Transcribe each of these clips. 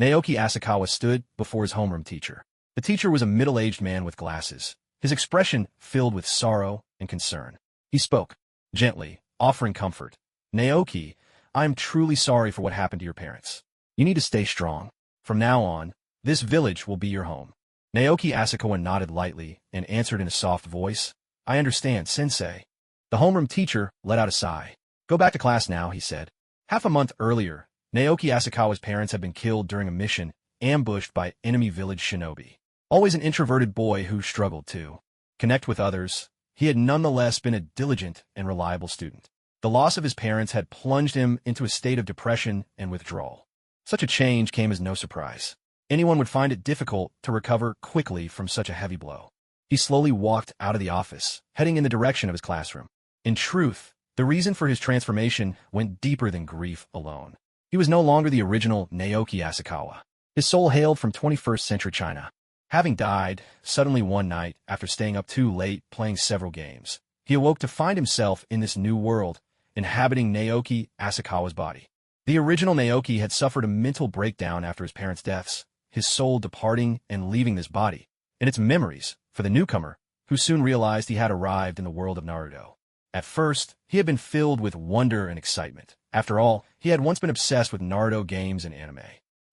Naoki Asakawa stood before his homeroom teacher. The teacher was a middle-aged man with glasses, his expression filled with sorrow and concern. He spoke, gently, offering comfort. Naoki, I am truly sorry for what happened to your parents. You need to stay strong. From now on, this village will be your home. Naoki Asakawa nodded lightly and answered in a soft voice, I understand, sensei. The homeroom teacher let out a sigh. Go back to class now, he said. Half a month earlier, Naoki Asakawa's parents had been killed during a mission ambushed by enemy village shinobi. Always an introverted boy who struggled to connect with others, he had nonetheless been a diligent and reliable student. The loss of his parents had plunged him into a state of depression and withdrawal. Such a change came as no surprise. Anyone would find it difficult to recover quickly from such a heavy blow. He slowly walked out of the office, heading in the direction of his classroom. In truth, the reason for his transformation went deeper than grief alone. He was no longer the original Naoki Asakawa. His soul hailed from 21st century China. Having died suddenly one night after staying up too late playing several games, he awoke to find himself in this new world, inhabiting Naoki Asakawa's body. The original Naoki had suffered a mental breakdown after his parents' deaths, his soul departing and leaving this body, and its memories for the newcomer, who soon realized he had arrived in the world of Naruto. At first, he had been filled with wonder and excitement. After all, he had once been obsessed with Naruto games and anime.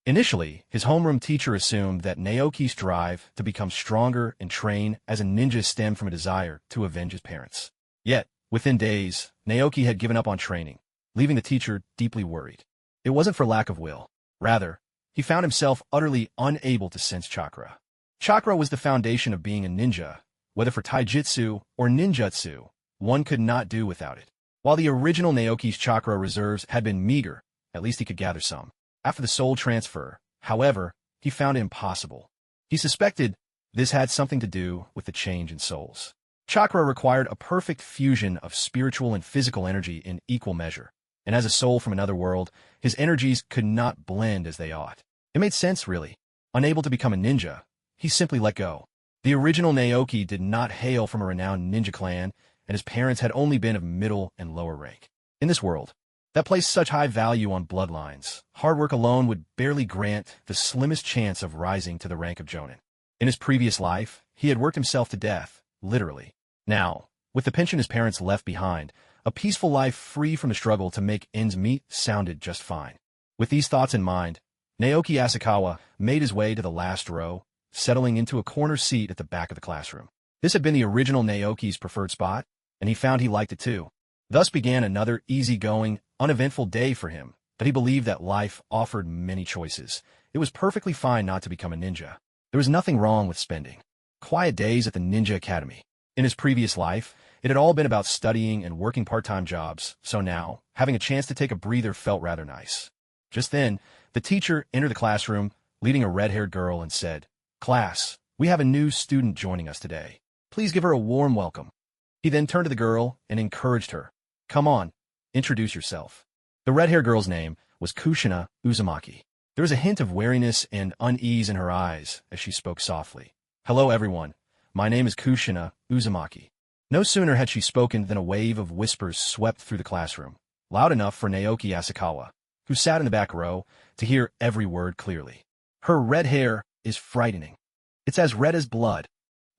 Initially, his homeroom teacher assumed that Naoki's drive to become stronger and train as a ninja stemmed from a desire to avenge his parents. Yet, within days, Naoki had given up on training, leaving the teacher deeply worried. It wasn't for lack of will. Rather, he found himself utterly unable to sense chakra. Chakra was the foundation of being a ninja. Whether for taijutsu or ninjutsu, one could not do without it. While the original Naoki's chakra reserves had been meager, at least he could gather some. After the soul transfer, however, he found it impossible. He suspected this had something to do with the change in souls. Chakra required a perfect fusion of spiritual and physical energy in equal measure, and as a soul from another world, his energies could not blend as they ought. It made sense, really. Unable to become a ninja, he simply let go. The original Naoki did not hail from a renowned ninja clan, and his parents had only been of middle and lower rank. In this world, that placed such high value on bloodlines, hard work alone would barely grant the slimmest chance of rising to the rank of Jonin. In his previous life, he had worked himself to death, literally. Now, with the pension his parents left behind, a peaceful life free from the struggle to make ends meet sounded just fine. With these thoughts in mind, Naoki Asakawa made his way to the last row, settling into a corner seat at the back of the classroom. This had been the original Naoki's preferred spot, and he found he liked it too. Thus began another easygoing, uneventful day for him, but he believed that life offered many choices. It was perfectly fine not to become a ninja. There was nothing wrong with spending quiet days at the Ninja Academy. In his previous life, it had all been about studying and working part-time jobs, so now, having a chance to take a breather felt rather nice. Just then, the teacher entered the classroom, leading a red-haired girl, and said, "Class, we have a new student joining us today. Please give her a warm welcome." He then turned to the girl and encouraged her. "Come on, introduce yourself." The red-haired girl's name was Kushina Uzumaki. There was a hint of wariness and unease in her eyes as she spoke softly. "Hello, everyone. My name is Kushina Uzumaki." No sooner had she spoken than a wave of whispers swept through the classroom, loud enough for Naoki Asakawa, who sat in the back row, to hear every word clearly. "Her red hair is frightening. It's as red as blood.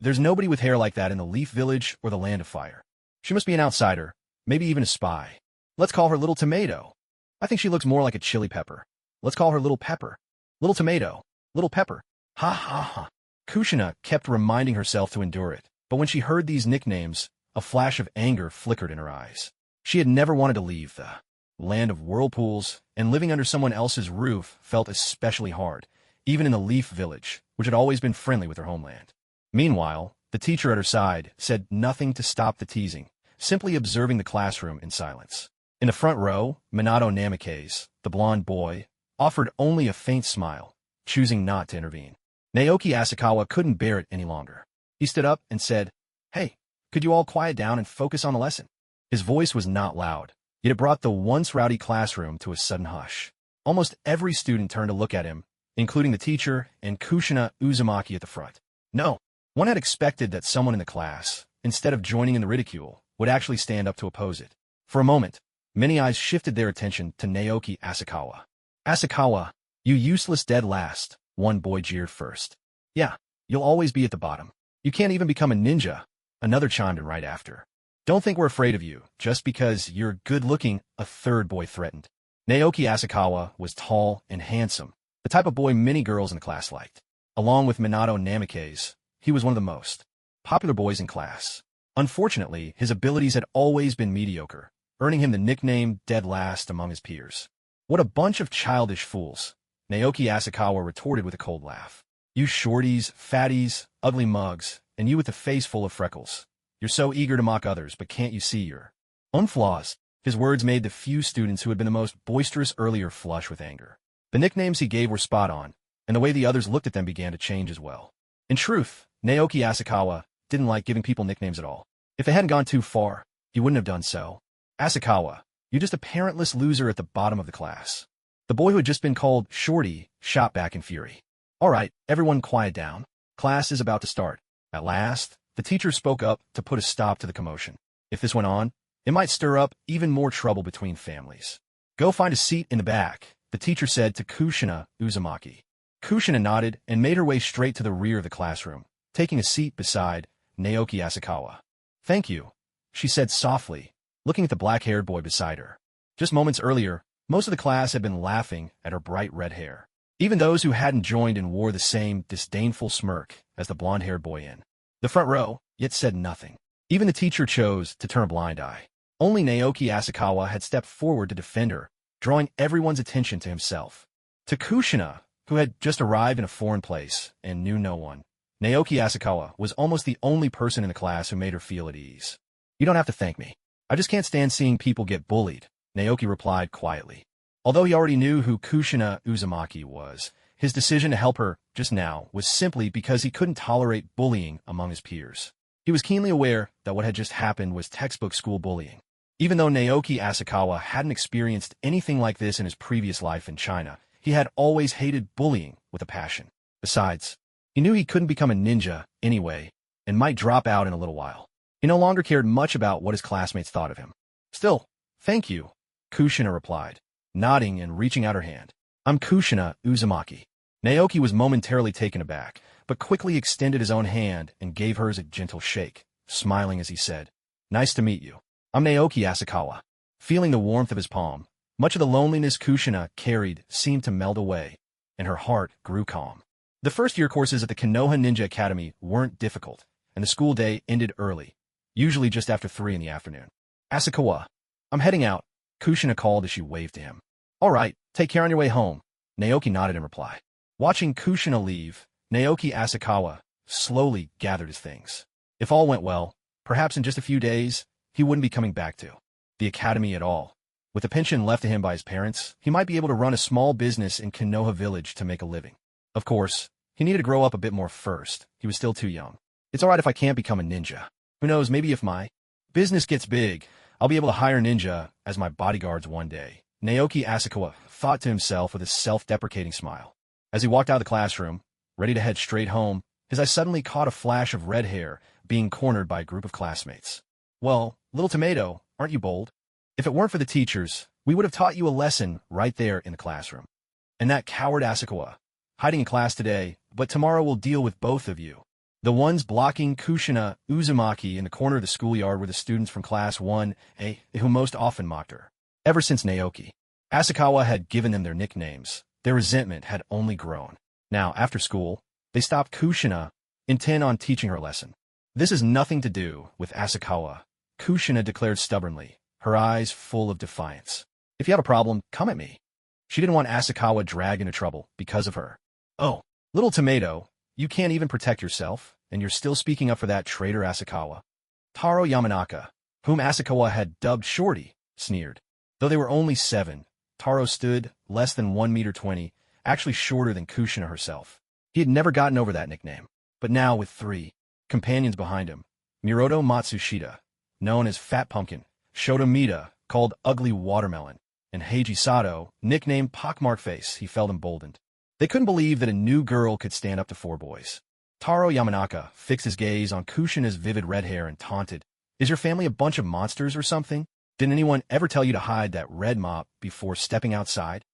There's nobody with hair like that in the Leaf Village or the Land of Fire. She must be an outsider, maybe even a spy. Let's call her Little Tomato. I think she looks more like a chili pepper. Let's call her Little Pepper. Little Tomato. Little Pepper. Ha ha ha." Kushina kept reminding herself to endure it, but when she heard these nicknames, a flash of anger flickered in her eyes. She had never wanted to leave the land of whirlpools, and living under someone else's roof felt especially hard, even in the Leaf Village, which had always been friendly with her homeland. Meanwhile, the teacher at her side said nothing to stop the teasing, simply observing the classroom in silence. In the front row, Minato Namikaze, the blonde boy, offered only a faint smile, choosing not to intervene. Naoki Asakawa couldn't bear it any longer. He stood up and said, "Hey, could you all quiet down and focus on the lesson?" His voice was not loud, yet it brought the once rowdy classroom to a sudden hush. Almost every student turned to look at him, including the teacher and Kushina Uzumaki at the front. No, one had expected that someone in the class, instead of joining in the ridicule, would actually stand up to oppose it. For a moment, many eyes shifted their attention to Naoki Asakawa. "Asakawa, You useless dead last, one boy jeered first. Yeah, you'll always be at the bottom. You can't even become a ninja, another chimed in right after. Don't think we're afraid of you, just because you're good-looking, a third boy threatened. Naoki Asakawa was tall and handsome, the type of boy many girls in the class liked. Along with Minato and Namikaze, he was one of the most popular boys in class. Unfortunately, his abilities had always been mediocre, earning him the nickname Dead Last among his peers. What a bunch of childish fools, Naoki Asakawa retorted with a cold laugh. You shorties, fatties, ugly mugs, and you with the face full of freckles. You're so eager to mock others, but can't you see your own flaws? His words made the few students who had been the most boisterous earlier flush with anger. The nicknames he gave were spot on, and the way the others looked at them began to change as well. In truth, Naoki Asakawa didn't like giving people nicknames at all. If they hadn't gone too far, he wouldn't have done so. Asakawa, you're just a parentless loser at the bottom of the class. The boy who had just been called Shorty shot back in fury. All right, everyone quiet down. Class is about to start. At last, the teacher spoke up to put a stop to the commotion. If this went on, it might stir up even more trouble between families. Go find a seat in the back, the teacher said to Kushina Uzumaki. Kushina nodded and made her way straight to the rear of the classroom, taking a seat beside Naoki Asakawa. Thank you, she said softly, looking at the black-haired boy beside her. Just moments earlier, most of the class had been laughing at her bright red hair. Even those who hadn't joined and wore the same disdainful smirk as the blonde-haired boy in the front row, yet said nothing. Even the teacher chose to turn a blind eye. Only Naoki Asakawa had stepped forward to defend her, drawing everyone's attention to himself. To Kushina, who had just arrived in a foreign place and knew no one, Naoki Asakawa was almost the only person in the class who made her feel at ease. You don't have to thank me. I just can't stand seeing people get bullied, Naoki replied quietly. Although he already knew who Kushina Uzumaki was, his decision to help her just now was simply because he couldn't tolerate bullying among his peers. He was keenly aware that what had just happened was textbook school bullying. Even though Naoki Asakawa hadn't experienced anything like this in his previous life in China, he had always hated bullying with a passion. Besides, he knew he couldn't become a ninja anyway and might drop out in a little while. He no longer cared much about what his classmates thought of him. Still, thank you, Kushina replied, nodding and reaching out her hand. I'm Kushina Uzumaki. Naoki was momentarily taken aback, but quickly extended his own hand and gave hers a gentle shake, smiling as he said, Nice to meet you. I'm Naoki Asakawa. Feeling the warmth of his palm, much of the loneliness Kushina carried seemed to melt away, and her heart grew calm. The first-year courses at the Konoha Ninja Academy weren't difficult, and the school day ended early, usually just after 3 in the afternoon. Asakawa, I'm heading out, Kushina called as she waved to him. All right, take care on your way home, Naoki nodded in reply. Watching Kushina leave, Naoki Asakawa slowly gathered his things. If all went well, perhaps in just a few days, he wouldn't be coming back to the academy at all. With the pension left to him by his parents, he might be able to run a small business in Konoha Village to make a living. Of course, he needed to grow up a bit more first. He was still too young. It's all right if I can't become a ninja. Who knows, maybe if my business gets big, I'll be able to hire ninja as my bodyguards one day, Naoki Asakawa thought to himself with a self-deprecating smile. As he walked out of the classroom, ready to head straight home, his eye suddenly caught a flash of red hair being cornered by a group of classmates. Well, little tomato, aren't you bold? If it weren't for the teachers, we would have taught you a lesson right there in the classroom. And that coward Asakawa, hiding in class today, but tomorrow we'll deal with both of you. The ones blocking Kushina Uzumaki in the corner of the schoolyard were the students from Class 1A who most often mocked her. Ever since Naoki Asakawa had given them their nicknames, their resentment had only grown. Now, after school, they stopped Kushina, intent on teaching her a lesson. This has nothing to do with Asakawa, Kushina declared stubbornly, her eyes full of defiance. If you have a problem, come at me. She didn't want Asakawa dragged into trouble because of her. Oh, little tomato, you can't even protect yourself, and you're still speaking up for that traitor Asakawa. Taro Yamanaka, whom Asakawa had dubbed Shorty, sneered. Though they were only 7, Taro stood less than 1.20 meters, actually shorter than Kushina herself. He had never gotten over that nickname, but now with 3 companions behind him, Miroto Matsushita, known as Fat Pumpkin, Shotomita, called Ugly Watermelon, and Heiji Sato, nicknamed Pockmark Face, he felt emboldened. They couldn't believe that a new girl could stand up to 4 boys. Taro Yamanaka fixed his gaze on Kushina's vivid red hair and taunted, Is your family a bunch of monsters or something? Didn't anyone ever tell you to hide that red mop before stepping outside?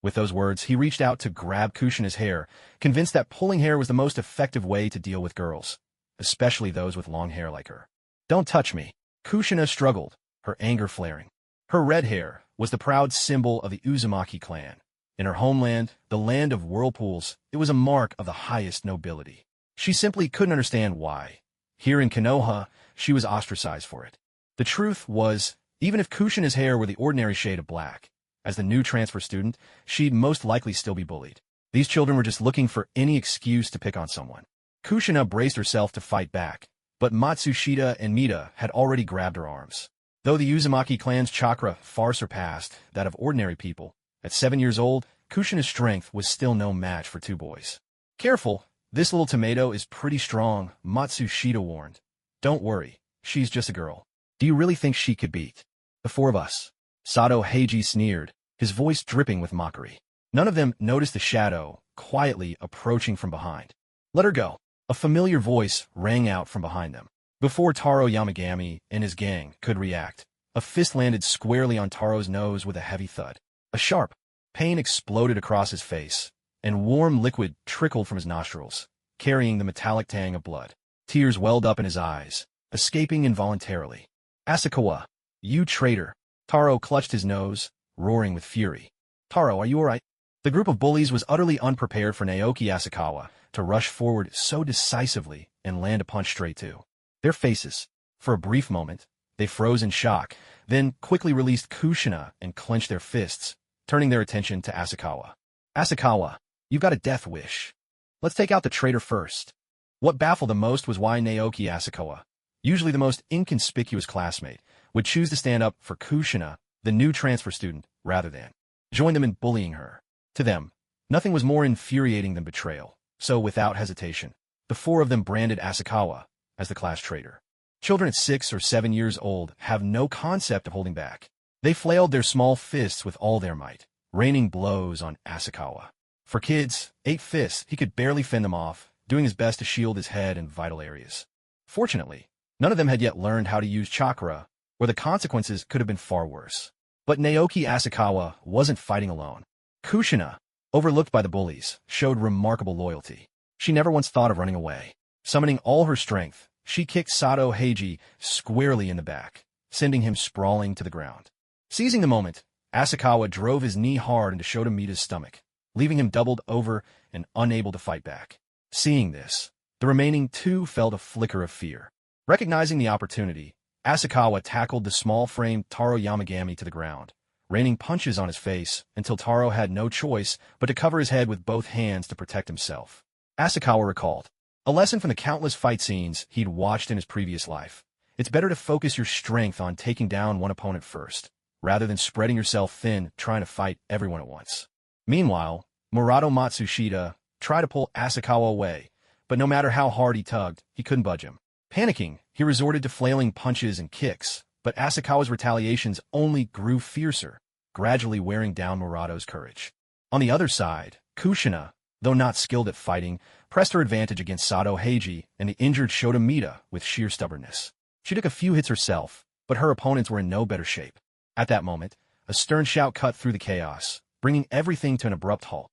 With those words, he reached out to grab Kushina's hair, convinced that pulling hair was the most effective way to deal with girls, especially those with long hair like her. "Don't touch me." Kushina struggled, her anger flaring. Her red hair was the proud symbol of the Uzumaki clan. In her homeland, the land of whirlpools, it was a mark of the highest nobility. She simply couldn't understand why. Here in Konoha, she was ostracized for it. The truth was, even if Kushina's hair were the ordinary shade of black, as the new transfer student, she'd most likely still be bullied. These children were just looking for any excuse to pick on someone. Kushina braced herself to fight back, but Matsushita and Mita had already grabbed her arms. Though the Uzumaki clan's chakra far surpassed that of ordinary people, at 7 years old, Kushina's strength was still no match for two boys. "Careful, this little tomato is pretty strong," Matsushita warned. "Don't worry, she's just a girl. Do you really think she could beat the four of us?" Sato Heiji sneered, his voice dripping with mockery. None of them noticed the shadow, quietly approaching from behind. "Let her go." A familiar voice rang out from behind them. Before Taro Yamagami and his gang could react, a fist landed squarely on Taro's nose with a heavy thud. A sharp pain exploded across his face, and warm liquid trickled from his nostrils, carrying the metallic tang of blood. Tears welled up in his eyes, escaping involuntarily. "Asakawa, you traitor!" Taro clutched his nose, roaring with fury. "Taro, are you all right?" The group of bullies was utterly unprepared for Naoki Asakawa to rush forward so decisively and land a punch straight to their faces. For a brief moment, they froze in shock, then quickly released Kushina and clenched their fists, turning their attention to Asakawa. "Asakawa, you've got a death wish. Let's take out the traitor first." What baffled them most was why Naoki Asakawa, usually the most inconspicuous classmate, would choose to stand up for Kushina, the new transfer student, rather than join them in bullying her. To them, nothing was more infuriating than betrayal, so without hesitation, the four of them branded Asakawa as the class traitor. Children at 6 or 7 years old have no concept of holding back. They flailed their small fists with all their might, raining blows on Asakawa. For kids, 8 fists, he could barely fend them off, doing his best to shield his head and vital areas. Fortunately, none of them had yet learned how to use chakra, where the consequences could have been far worse. But Naoki Asakawa wasn't fighting alone. Kushina, overlooked by the bullies, showed remarkable loyalty. She never once thought of running away. Summoning all her strength, she kicked Sato Heiji squarely in the back, sending him sprawling to the ground. Seizing the moment, Asakawa drove his knee hard into Shota Mita's stomach, leaving him doubled over and unable to fight back. Seeing this, the remaining two felt a flicker of fear. Recognizing the opportunity, Asakawa tackled the small-framed Taro Yamagami to the ground, raining punches on his face until Taro had no choice but to cover his head with both hands to protect himself. Asakawa recalled a lesson from the countless fight scenes he'd watched in his previous life. It's better to focus your strength on taking down one opponent first, rather than spreading yourself thin trying to fight everyone at once. Meanwhile, Murata Matsushita tried to pull Asakawa away, but no matter how hard he tugged, he couldn't budge him. Panicking, he resorted to flailing punches and kicks, but Asakawa's retaliations only grew fiercer, gradually wearing down Murato's courage. On the other side, Kushina, though not skilled at fighting, pressed her advantage against Sato Heiji and the injured Shota Mita with sheer stubbornness. She took a few hits herself, but her opponents were in no better shape. At that moment, a stern shout cut through the chaos, bringing everything to an abrupt halt.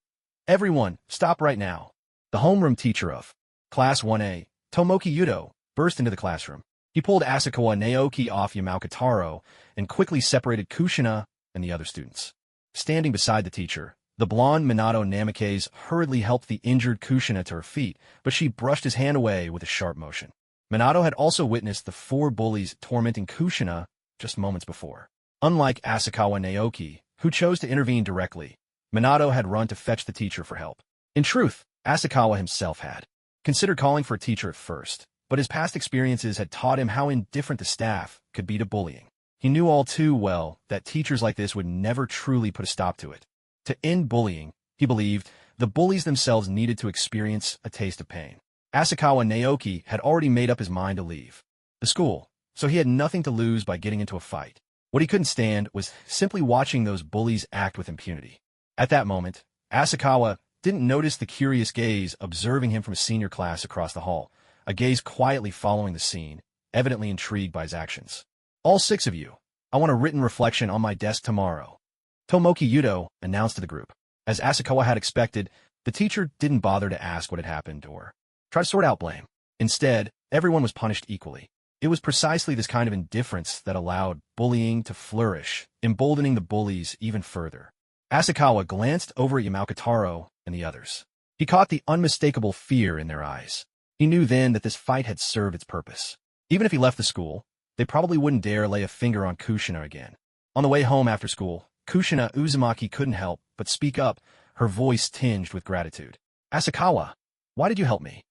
"Everyone, stop right now." The homeroom teacher of Class 1A, Tomoki Yudo, burst into the classroom. He pulled Asakawa Naoki off Yamauka Taro and quickly separated Kushina and the other students. Standing beside the teacher, the blonde Minato Namikaze hurriedly helped the injured Kushina to her feet, but she brushed his hand away with a sharp motion. Minato had also witnessed the 4 bullies tormenting Kushina just moments before. Unlike Asakawa Naoki, who chose to intervene directly, Minato had run to fetch the teacher for help. In truth, Asakawa himself had considered calling for a teacher at first, but his past experiences had taught him how indifferent the staff could be to bullying. He knew all too well that teachers like this would never truly put a stop to it. To end bullying, he believed, the bullies themselves needed to experience a taste of pain. Asakawa Naoki had already made up his mind to leave the school, so he had nothing to lose by getting into a fight. What he couldn't stand was simply watching those bullies act with impunity. At that moment, Asakawa didn't notice the curious gaze observing him from a senior class across the hall, a gaze quietly following the scene, evidently intrigued by his actions. "All 6 of you, I want a written reflection on my desk tomorrow," Tomoki Yudo announced to the group. As Asakawa had expected, the teacher didn't bother to ask what had happened or try to sort out blame. Instead, everyone was punished equally. It was precisely this kind of indifference that allowed bullying to flourish, emboldening the bullies even further. Asakawa glanced over at Yamaokataro and the others. He caught the unmistakable fear in their eyes. He knew then that this fight had served its purpose. Even if he left the school, they probably wouldn't dare lay a finger on Kushina again. On the way home after school, Kushina Uzumaki couldn't help but speak up, her voice tinged with gratitude. Asakawa, why did you help me?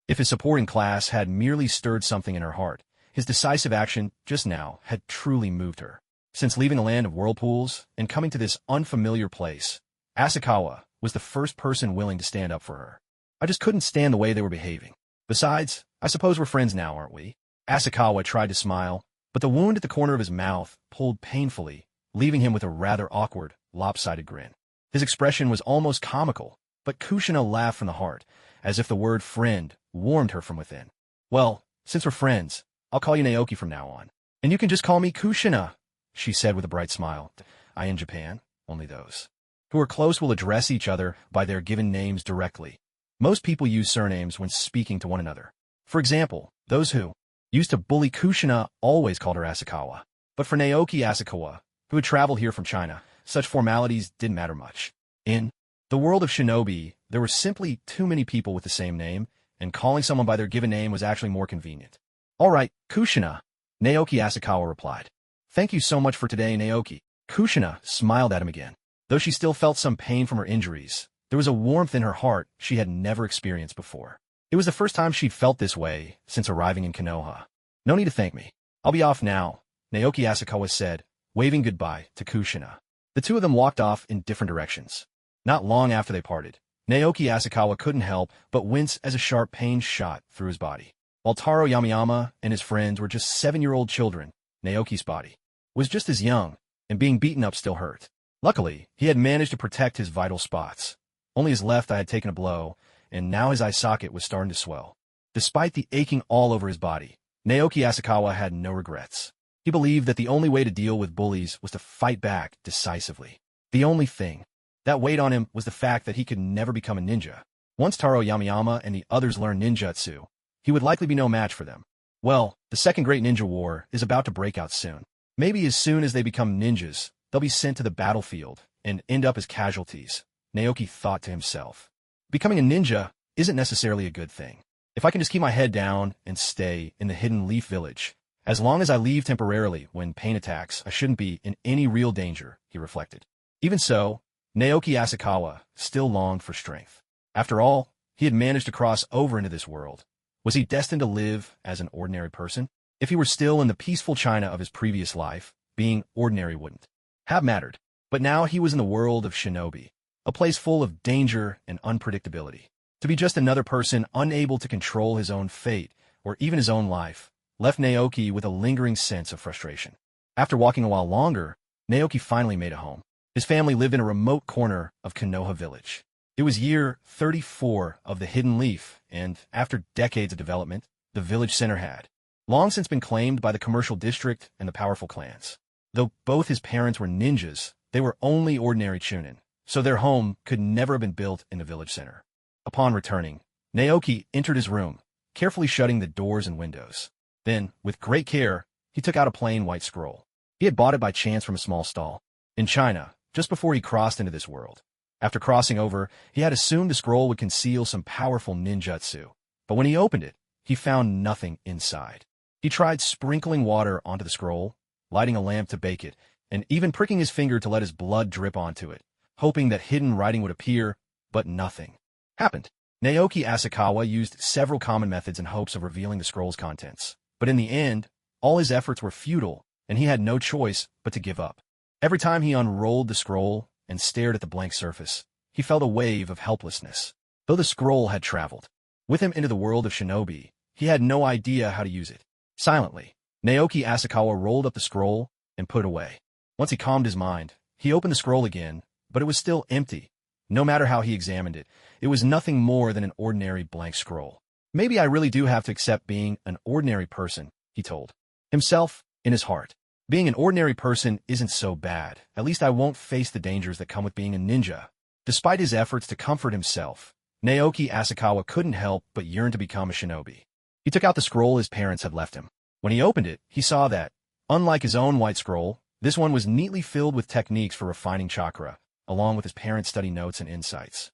If his support in class had merely stirred something in her heart, his decisive action just now had truly moved her. Since leaving a land of whirlpools and coming to this unfamiliar place, Asakawa was the first person willing to stand up for her. I just couldn't stand the way they were behaving. Besides, I suppose we're friends now, aren't we? Asakawa tried to smile, but the wound at the corner of his mouth pulled painfully, leaving him with a rather awkward, lopsided grin. His expression was almost comical, but Kushina laughed from the heart, as if the word friend warmed her from within. Well, since we're friends, I'll call you Naoki from now on. And you can just call me Kushina, she said with a bright smile. In Japan, only those who are close will address each other by their given names directly. Most people use surnames when speaking to one another. For example, those who used to bully Kushina always called her Asakawa. But for Naoki Asakawa, who had traveled here from China, such formalities didn't matter much. In the world of shinobi, there were simply too many people with the same name, and calling someone by their given name was actually more convenient. All right, Kushina, Naoki Asakawa replied. Thank you so much for today, Naoki. Kushina smiled at him again. Though she still felt some pain from her injuries, there was a warmth in her heart she had never experienced before. It was the first time she'd felt this way since arriving in Konoha. No need to thank me. I'll be off now, Naoki Asakawa said, waving goodbye to Kushina. The two of them walked off in different directions. Not long after they parted, Naoki Asakawa couldn't help but wince as a sharp pain shot through his body. While Taro Yamayama and his friends were just 7-year-old children, Naoki's body was just as young, and being beaten up still hurt. Luckily, he had managed to protect his vital spots. Only his left eye had taken a blow, and now his eye socket was starting to swell. Despite the aching all over his body, Naoki Asakawa had no regrets. He believed that the only way to deal with bullies was to fight back decisively. The only thing that weighed on him was the fact that he could never become a ninja. Once Taro Yamayama and the others learned ninjutsu, he would likely be no match for them. Well, the Second Great Ninja War is about to break out soon. Maybe as soon as they become ninjas, they'll be sent to the battlefield and end up as casualties, Naoki thought to himself. Becoming a ninja isn't necessarily a good thing. If I can just keep my head down and stay in the Hidden Leaf Village, as long as I leave temporarily when pain attacks, I shouldn't be in any real danger, he reflected. Even so, Naoki Asakawa still longed for strength. After all, he had managed to cross over into this world. Was he destined to live as an ordinary person? If he were still in the peaceful China of his previous life, being ordinary wouldn't have mattered. But now he was in the world of shinobi, a place full of danger and unpredictability. To be just another person unable to control his own fate, or even his own life, left Naoki with a lingering sense of frustration. After walking a while longer, Naoki finally made it home. His family lived in a remote corner of Konoha Village. It was year 34 of the Hidden Leaf, and after decades of development, the village center had long since been claimed by the commercial district and the powerful clans. Though both his parents were ninjas, they were only ordinary chunin, so their home could never have been built in the village center. Upon returning, Naoki entered his room, carefully shutting the doors and windows. Then, with great care, he took out a plain white scroll. He had bought it by chance from a small stall in China, just before he crossed into this world. After crossing over, he had assumed the scroll would conceal some powerful ninjutsu, but when he opened it, he found nothing inside. He tried sprinkling water onto the scroll, lighting a lamp to bake it, and even pricking his finger to let his blood drip onto it, hoping that hidden writing would appear, but nothing happened. Naoki Asakawa used several common methods in hopes of revealing the scroll's contents, but in the end, all his efforts were futile, and he had no choice but to give up. Every time he unrolled the scroll and stared at the blank surface, he felt a wave of helplessness. Though the scroll had traveled with him into the world of shinobi, he had no idea how to use it. Silently, Naoki Asakawa rolled up the scroll and put it away. Once he calmed his mind, he opened the scroll again, but it was still empty. No matter how he examined it, it was nothing more than an ordinary blank scroll. Maybe I really do have to accept being an ordinary person, he told himself in his heart. Being an ordinary person isn't so bad. At least I won't face the dangers that come with being a ninja. Despite his efforts to comfort himself, Naoki Asakawa couldn't help but yearn to become a shinobi. He took out the scroll his parents had left him. When he opened it, he saw that, unlike his own white scroll, this one was neatly filled with techniques for refining chakra, along with his parents' study notes and insights.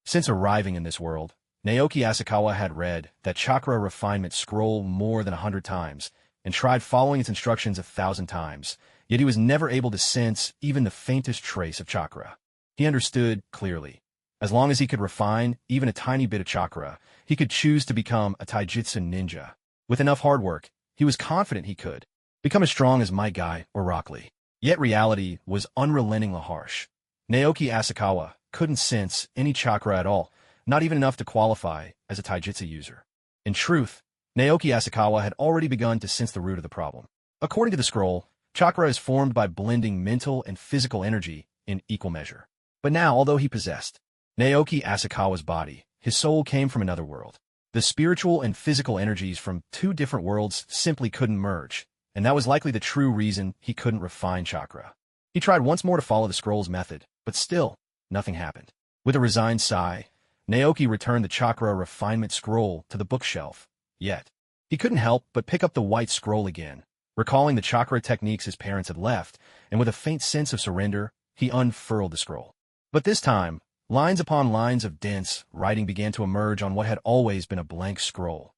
Since arriving in this world, Naoki Asakawa had read that chakra refinement scroll more than 100 times and tried following its instructions 1,000 times, yet he was never able to sense even the faintest trace of chakra. He understood clearly. As long as he could refine even a tiny bit of chakra, he could choose to become a taijutsu ninja. With enough hard work, he was confident he could become as strong as Might Guy or Rock Lee. Yet reality was unrelentingly harsh. Naoki Asakawa couldn't sense any chakra at all, not even enough to qualify as a taijutsu user. In truth, Naoki Asakawa had already begun to sense the root of the problem. According to the scroll, chakra is formed by blending mental and physical energy in equal measure. But now, although he possessed Naoki Asakawa's body, his soul came from another world. The spiritual and physical energies from two different worlds simply couldn't merge, and that was likely the true reason he couldn't refine chakra. He tried once more to follow the scroll's method, but still, nothing happened. With a resigned sigh, Naoki returned the chakra refinement scroll to the bookshelf. Yet, he couldn't help but pick up the white scroll again, recalling the chakra techniques his parents had left, and with a faint sense of surrender, he unfurled the scroll. But this time, lines upon lines of dense writing began to emerge on what had always been a blank scroll.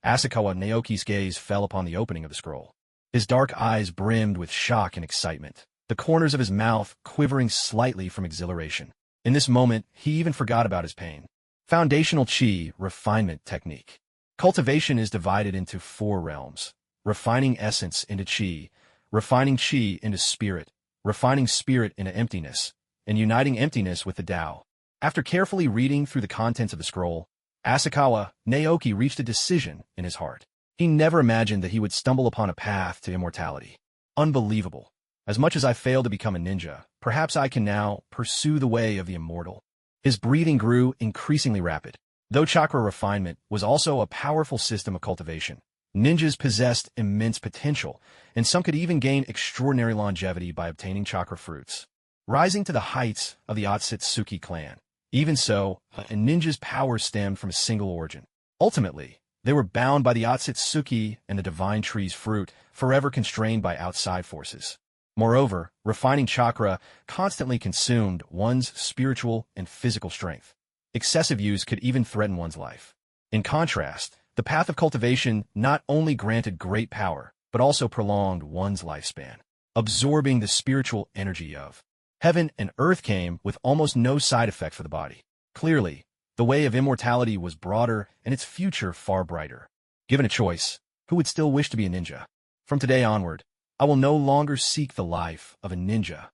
Asakawa Naoki's gaze fell upon the opening of the scroll. His dark eyes brimmed with shock and excitement, the corners of his mouth quivering slightly from exhilaration. In this moment, he even forgot about his pain. Foundational Chi Refinement Technique. Cultivation is divided into 4 realms: refining essence into Chi, refining Chi into spirit, refining spirit into emptiness, and uniting emptiness with the Tao. After carefully reading through the contents of the scroll, Asakawa Naoki reached a decision in his heart. He never imagined that he would stumble upon a path to immortality. Unbelievable. As much as I failed to become a ninja, perhaps I can now pursue the way of the immortal. His breathing grew increasingly rapid. Though chakra refinement was also a powerful system of cultivation, ninjas possessed immense potential, and some could even gain extraordinary longevity by obtaining chakra fruits, rising to the heights of the Otsutsuki clan. Even so, a ninja's power stemmed from a single origin. Ultimately, they were bound by the Otsutsuki and the divine tree's fruit, forever constrained by outside forces. Moreover, refining chakra constantly consumed one's spiritual and physical strength. Excessive use could even threaten one's life. In contrast, the path of cultivation not only granted great power, but also prolonged one's lifespan. Absorbing the spiritual energy of heaven and earth came with almost no side effect for the body. Clearly, the way of immortality was broader and its future far brighter. Given a choice, who would still wish to be a ninja? From today onward, I will no longer seek the life of a ninja.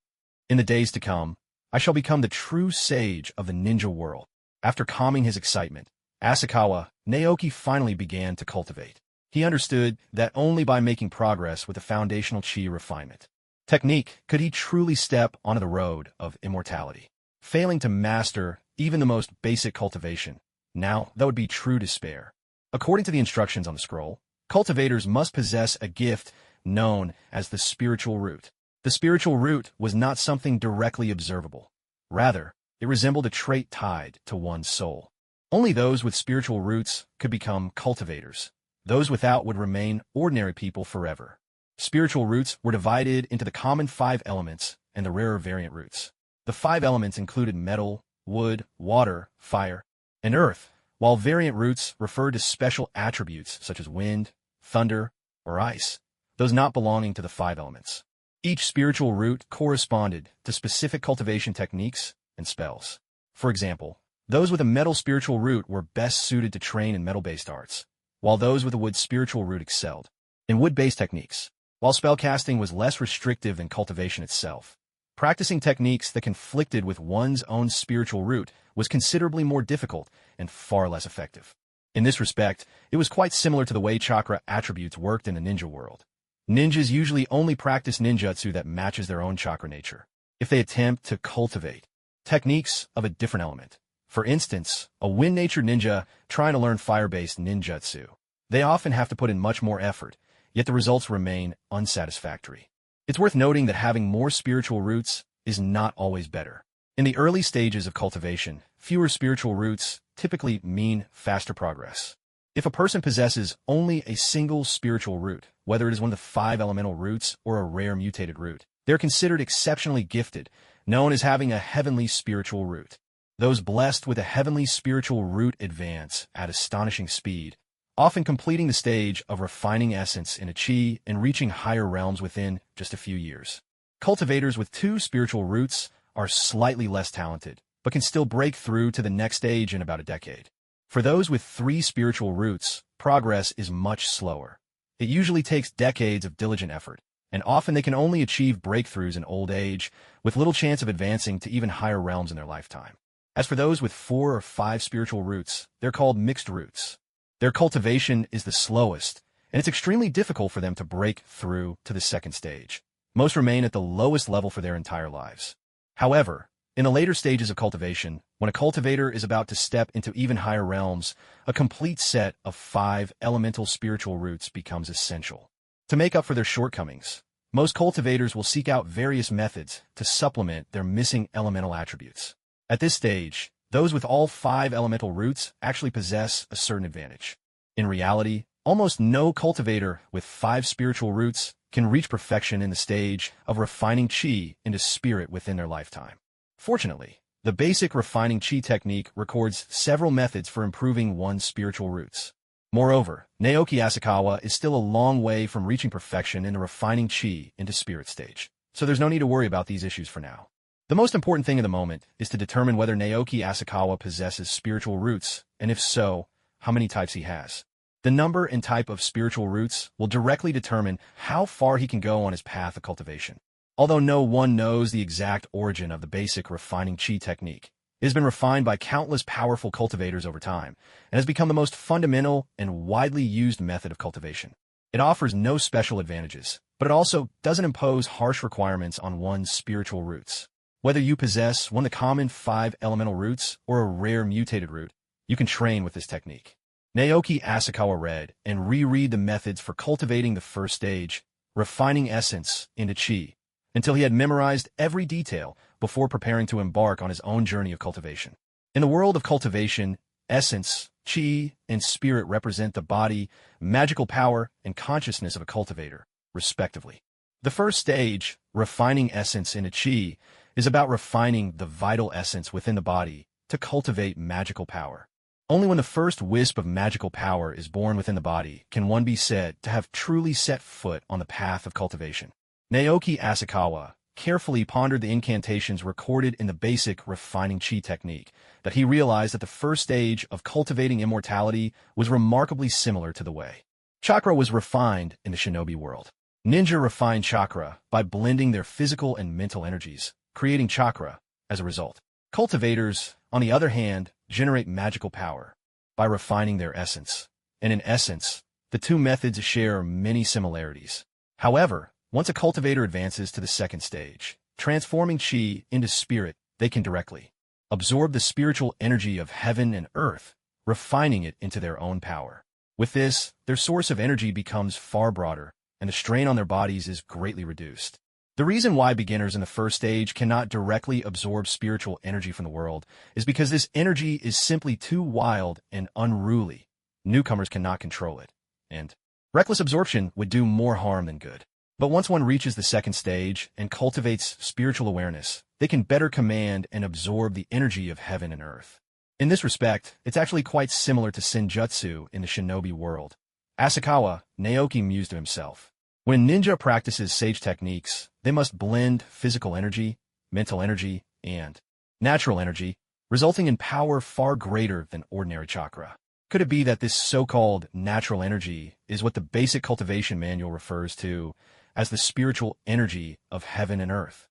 In the days to come, I shall become the true sage of the ninja world. After calming his excitement, Asakawa Naoki finally began to cultivate. He understood that only by making progress with the foundational chi refinement technique could he truly step onto the road of immortality. Failing to master even the most basic cultivation, now that would be true despair. According to the instructions on the scroll, cultivators must possess a gift known as the spiritual root. The spiritual root was not something directly observable. Rather, it resembled a trait tied to one's soul. Only those with spiritual roots could become cultivators. Those without would remain ordinary people forever. Spiritual roots were divided into the common 5 elements and the rarer variant roots. The 5 elements included metal, wood, water, fire, and earth, while variant roots referred to special attributes such as wind, thunder, or ice, those not belonging to the 5 elements. Each spiritual root corresponded to specific cultivation techniques and spells. For example, those with a metal spiritual root were best suited to train in metal-based arts, while those with a wood spiritual root excelled in wood-based techniques. While spellcasting was less restrictive than cultivation itself, practicing techniques that conflicted with one's own spiritual root was considerably more difficult and far less effective. In this respect, it was quite similar to the way chakra attributes worked in the ninja world. Ninjas usually only practice ninjutsu that matches their own chakra nature. If they attempt to cultivate techniques of a different element, for instance, a wind-natured ninja trying to learn fire-based ninjutsu, they often have to put in much more effort, yet the results remain unsatisfactory. It's worth noting that having more spiritual roots is not always better. In the early stages of cultivation, fewer spiritual roots typically mean faster progress. If a person possesses only a single spiritual root, whether it is one of the 5 elemental roots or a rare mutated root, they're considered exceptionally gifted, known as having a heavenly spiritual root. Those blessed with a heavenly spiritual root advance at astonishing speed, often completing the stage of refining essence in a chi and reaching higher realms within just a few years. Cultivators with 2 spiritual roots are slightly less talented, but can still break through to the next stage in about a decade. For those with 3 spiritual roots, progress is much slower. It usually takes decades of diligent effort, and often they can only achieve breakthroughs in old age, with little chance of advancing to even higher realms in their lifetime. As for those with 4 or 5 spiritual roots, they're called mixed roots. Their cultivation is the slowest, and it's extremely difficult for them to break through to the second stage. Most remain at the lowest level for their entire lives. However, in the later stages of cultivation, when a cultivator is about to step into even higher realms, a complete set of 5 elemental spiritual roots becomes essential. To make up for their shortcomings, most cultivators will seek out various methods to supplement their missing elemental attributes. At this stage, those with all 5 elemental roots actually possess a certain advantage. In reality, almost no cultivator with 5 spiritual roots can reach perfection in the stage of refining chi into spirit within their lifetime. Fortunately, the basic refining chi technique records several methods for improving one's spiritual roots. Moreover, Naoki Asakawa is still a long way from reaching perfection in the refining chi into spirit stage, so there's no need to worry about these issues for now. The most important thing in the moment is to determine whether Naoki Asakawa possesses spiritual roots, and if so, how many types he has. The number and type of spiritual roots will directly determine how far he can go on his path of cultivation. Although no one knows the exact origin of the basic refining chi technique, it has been refined by countless powerful cultivators over time, and has become the most fundamental and widely used method of cultivation. It offers no special advantages, but it also doesn't impose harsh requirements on one's spiritual roots. Whether you possess one of the common 5 elemental roots or a rare mutated root, you can train with this technique. Naoki Asakawa read and reread the methods for cultivating the first stage, refining essence into chi, until he had memorized every detail before preparing to embark on his own journey of cultivation. In the world of cultivation, essence, chi, and spirit represent the body, magical power, and consciousness of a cultivator, respectively. The first stage, refining essence into chi, is about refining the vital essence within the body to cultivate magical power. Only when the first wisp of magical power is born within the body can one be said to have truly set foot on the path of cultivation. Naoki Asakawa carefully pondered the incantations recorded in the basic refining chi technique, that he realized that the first stage of cultivating immortality was remarkably similar to the way chakra was refined in the shinobi world. Ninja refine chakra by blending their physical and mental energies, creating chakra as a result. Cultivators, on the other hand, generate magical power by refining their essence. And in essence, the two methods share many similarities. However, once a cultivator advances to the second stage, transforming chi into spirit, they can directly absorb the spiritual energy of heaven and earth, refining it into their own power. With this, their source of energy becomes far broader, and the strain on their bodies is greatly reduced. The reason why beginners in the first stage cannot directly absorb spiritual energy from the world is because this energy is simply too wild and unruly. Newcomers cannot control it, and reckless absorption would do more harm than good. But once one reaches the second stage and cultivates spiritual awareness, they can better command and absorb the energy of heaven and earth. In this respect, it's actually quite similar to Ninjutsu in the shinobi world. Asakawa, Naoki mused to himself. When ninja practices sage techniques, they must blend physical energy, mental energy, and natural energy, resulting in power far greater than ordinary chakra. Could it be that this so-called natural energy is what the basic cultivation manual refers to as the spiritual energy of heaven and earth?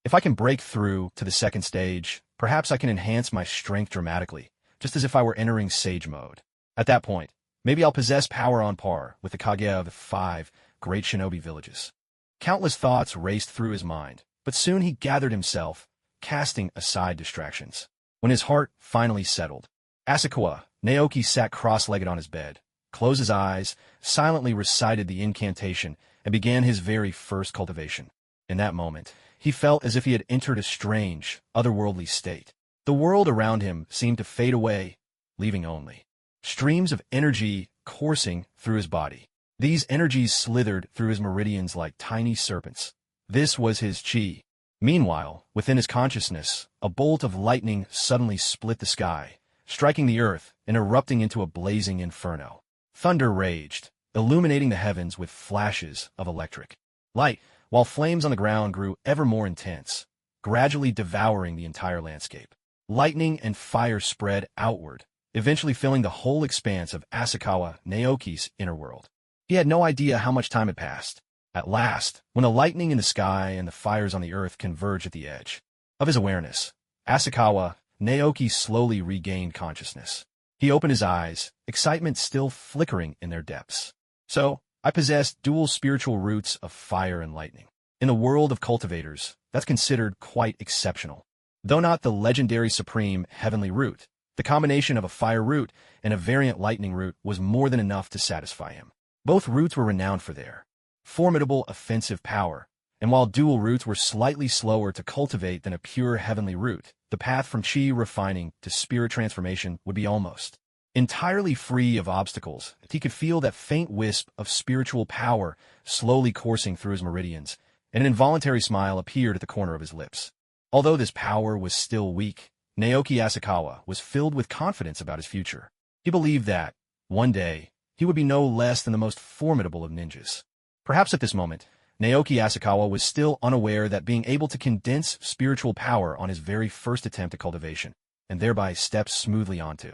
If I can break through to the second stage, perhaps I can enhance my strength dramatically, just as if I were entering sage mode. At that point, maybe I'll possess power on par with the Kage of the 5 great shinobi villages. Countless thoughts raced through his mind, but soon he gathered himself, casting aside distractions. When his heart finally settled, Asakawa, Naoki sat cross-legged on his bed, closed his eyes, silently recited the incantation, and began his very first cultivation. In that moment, he felt as if he had entered a strange, otherworldly state. The world around him seemed to fade away, leaving only streams of energy coursing through his body. These energies slithered through his meridians like tiny serpents. This was his chi. Meanwhile, within his consciousness, a bolt of lightning suddenly split the sky, striking the earth and erupting into a blazing inferno. Thunder raged, illuminating the heavens with flashes of electric light, while flames on the ground grew ever more intense, gradually devouring the entire landscape. Lightning and fire spread outward, eventually filling the whole expanse of Asakawa Naoki's inner world. He had no idea how much time had passed. At last, when the lightning in the sky and the fires on the earth converged at the edge of his awareness, Asakawa Naoki slowly regained consciousness. He opened his eyes, excitement still flickering in their depths. So, I possessed dual spiritual roots of fire and lightning. In the world of cultivators, that's considered quite exceptional. Though not the legendary supreme heavenly root, the combination of a fire root and a variant lightning root was more than enough to satisfy him. Both roots were renowned for their formidable offensive power, and while dual roots were slightly slower to cultivate than a pure heavenly root, the path from chi refining to spirit transformation would be almost entirely free of obstacles. He could feel that faint wisp of spiritual power slowly coursing through his meridians, and an involuntary smile appeared at the corner of his lips. Although this power was still weak, Naoki Asakawa was filled with confidence about his future. He believed that, one day, he would be no less than the most formidable of ninjas. Perhaps at this moment, Naoki Asakawa was still unaware that being able to condense spiritual power on his very first attempt at cultivation, and thereby step smoothly onto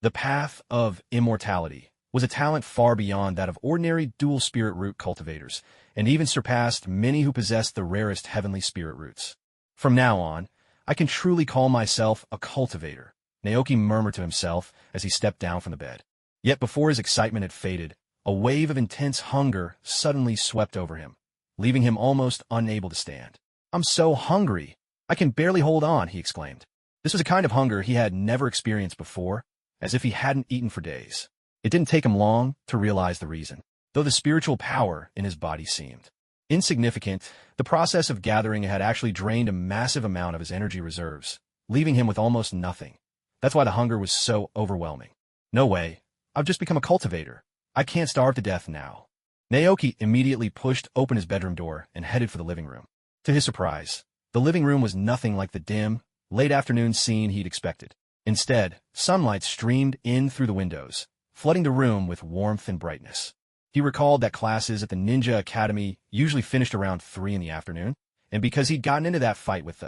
the path of immortality, was a talent far beyond that of ordinary dual spirit root cultivators, and even surpassed many who possessed the rarest heavenly spirit roots. From now on, I can truly call myself a cultivator, Naoki murmured to himself as he stepped down from the bed. Yet before his excitement had faded, a wave of intense hunger suddenly swept over him, leaving him almost unable to stand. "I'm so hungry. I can barely hold on," he exclaimed. This was a kind of hunger he had never experienced before, as if he hadn't eaten for days. It didn't take him long to realize the reason. Though the spiritual power in his body seemed insignificant, the process of gathering had actually drained a massive amount of his energy reserves, leaving him with almost nothing. That's why the hunger was so overwhelming. "No way. I've just become a cultivator. I can't starve to death now." Naoki immediately pushed open his bedroom door and headed for the living room. To his surprise, the living room was nothing like the dim, late afternoon scene he'd expected. Instead, sunlight streamed in through the windows, flooding the room with warmth and brightness. He recalled that classes at the Ninja Academy usually finished around 3 in the afternoon, and because he'd gotten into that fight with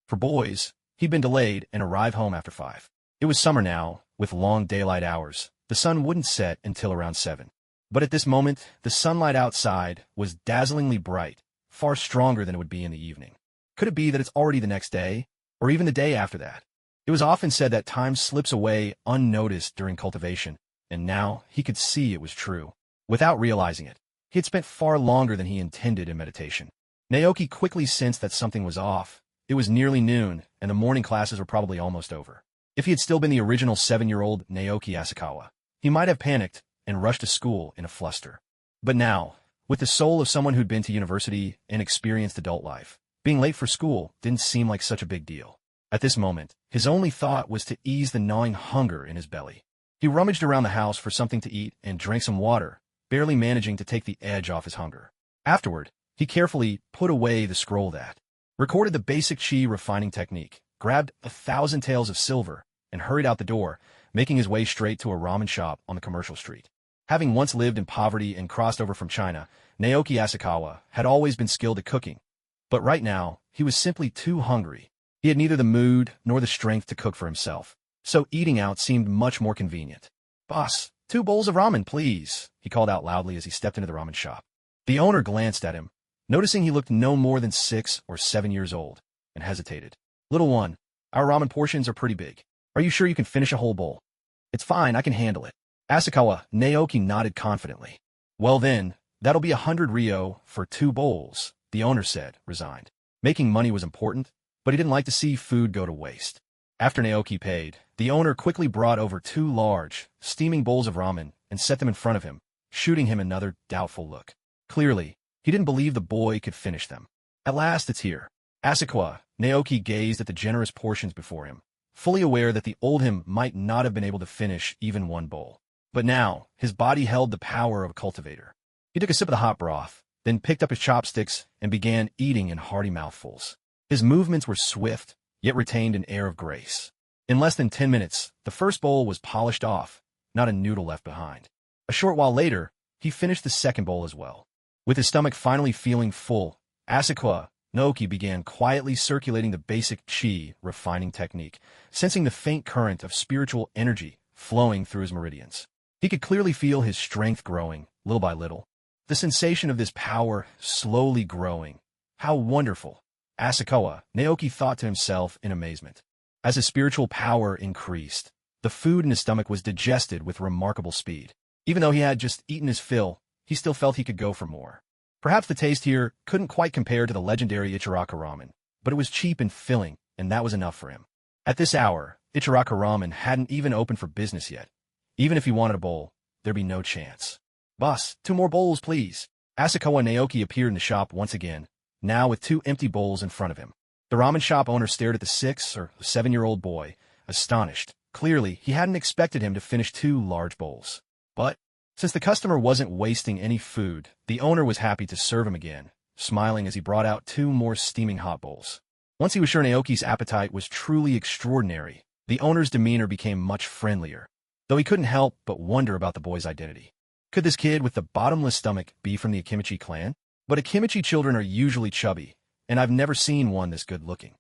for boys, he'd been delayed and arrived home after 5. It was summer now, with long daylight hours. The sun wouldn't set until around 7. But at this moment, the sunlight outside was dazzlingly bright, far stronger than it would be in the evening. Could it be that it's already the next day, or even the day after that? It was often said that time slips away unnoticed during cultivation, and now he could see it was true. Without realizing it, he had spent far longer than he intended in meditation. Naoki quickly sensed that something was off. It was nearly noon, and the morning classes were probably almost over. If he had still been the original 7-year-old Naoki Asakawa, he might have panicked and rushed to school in a fluster. But now, with the soul of someone who'd been to university and experienced adult life, being late for school didn't seem like such a big deal. At this moment, his only thought was to ease the gnawing hunger in his belly. He rummaged around the house for something to eat and drank some water, barely managing to take the edge off his hunger. Afterward, he carefully put away the scroll that recorded the basic chi refining technique, grabbed 1,000 taels of silver, and hurried out the door, making his way straight to a ramen shop on the commercial street. Having once lived in poverty and crossed over from China, Naoki Asakawa had always been skilled at cooking. But right now, he was simply too hungry. He had neither the mood nor the strength to cook for himself, so eating out seemed much more convenient. "Boss, 2 bowls of ramen, please," he called out loudly as he stepped into the ramen shop. The owner glanced at him, noticing he looked no more than 6 or 7 years old, and hesitated. "Little one, our ramen portions are pretty big. Are you sure you can finish a whole bowl?" "It's fine, I can handle it." Asakawa Naoki nodded confidently. "Well then, that'll be 100 ryo for 2 bowls," the owner said, resigned. Making money was important, but he didn't like to see food go to waste. After Naoki paid, the owner quickly brought over 2 large, steaming bowls of ramen and set them in front of him, shooting him another doubtful look. Clearly, he didn't believe the boy could finish them. At last it's here. Asakawa, Naoki gazed at the generous portions before him, fully aware that the old him might not have been able to finish even one bowl. But now, his body held the power of a cultivator. He took a sip of the hot broth, then picked up his chopsticks and began eating in hearty mouthfuls. His movements were swift, yet retained an air of grace. In less than 10 minutes, the first bowl was polished off, not a noodle left behind. A short while later, he finished the second bowl as well. With his stomach finally feeling full, Asakawa, Naoki began quietly circulating the basic chi refining technique, sensing the faint current of spiritual energy flowing through his meridians. He could clearly feel his strength growing, little by little. The sensation of this power slowly growing. How wonderful! Asakawa, Naoki thought to himself in amazement. As his spiritual power increased, the food in his stomach was digested with remarkable speed. Even though he had just eaten his fill, he still felt he could go for more. Perhaps the taste here couldn't quite compare to the legendary Ichiraka ramen, but it was cheap and filling, and that was enough for him. At this hour, Ichiraka ramen hadn't even opened for business yet. Even if he wanted a bowl, there'd be no chance. "Boss, 2 more bowls, please." Asakawa and Naoki appeared in the shop once again, now with 2 empty bowls in front of him. The ramen shop owner stared at the 6 or 7-year-old boy, astonished. Clearly, he hadn't expected him to finish 2 large bowls. But, since the customer wasn't wasting any food, the owner was happy to serve him again, smiling as he brought out 2 more steaming hot bowls. Once he was sure Naoki's appetite was truly extraordinary, the owner's demeanor became much friendlier, though he couldn't help but wonder about the boy's identity. Could this kid with the bottomless stomach be from the Akimichi clan? But Akimichi children are usually chubby, and I've never seen one this good-looking.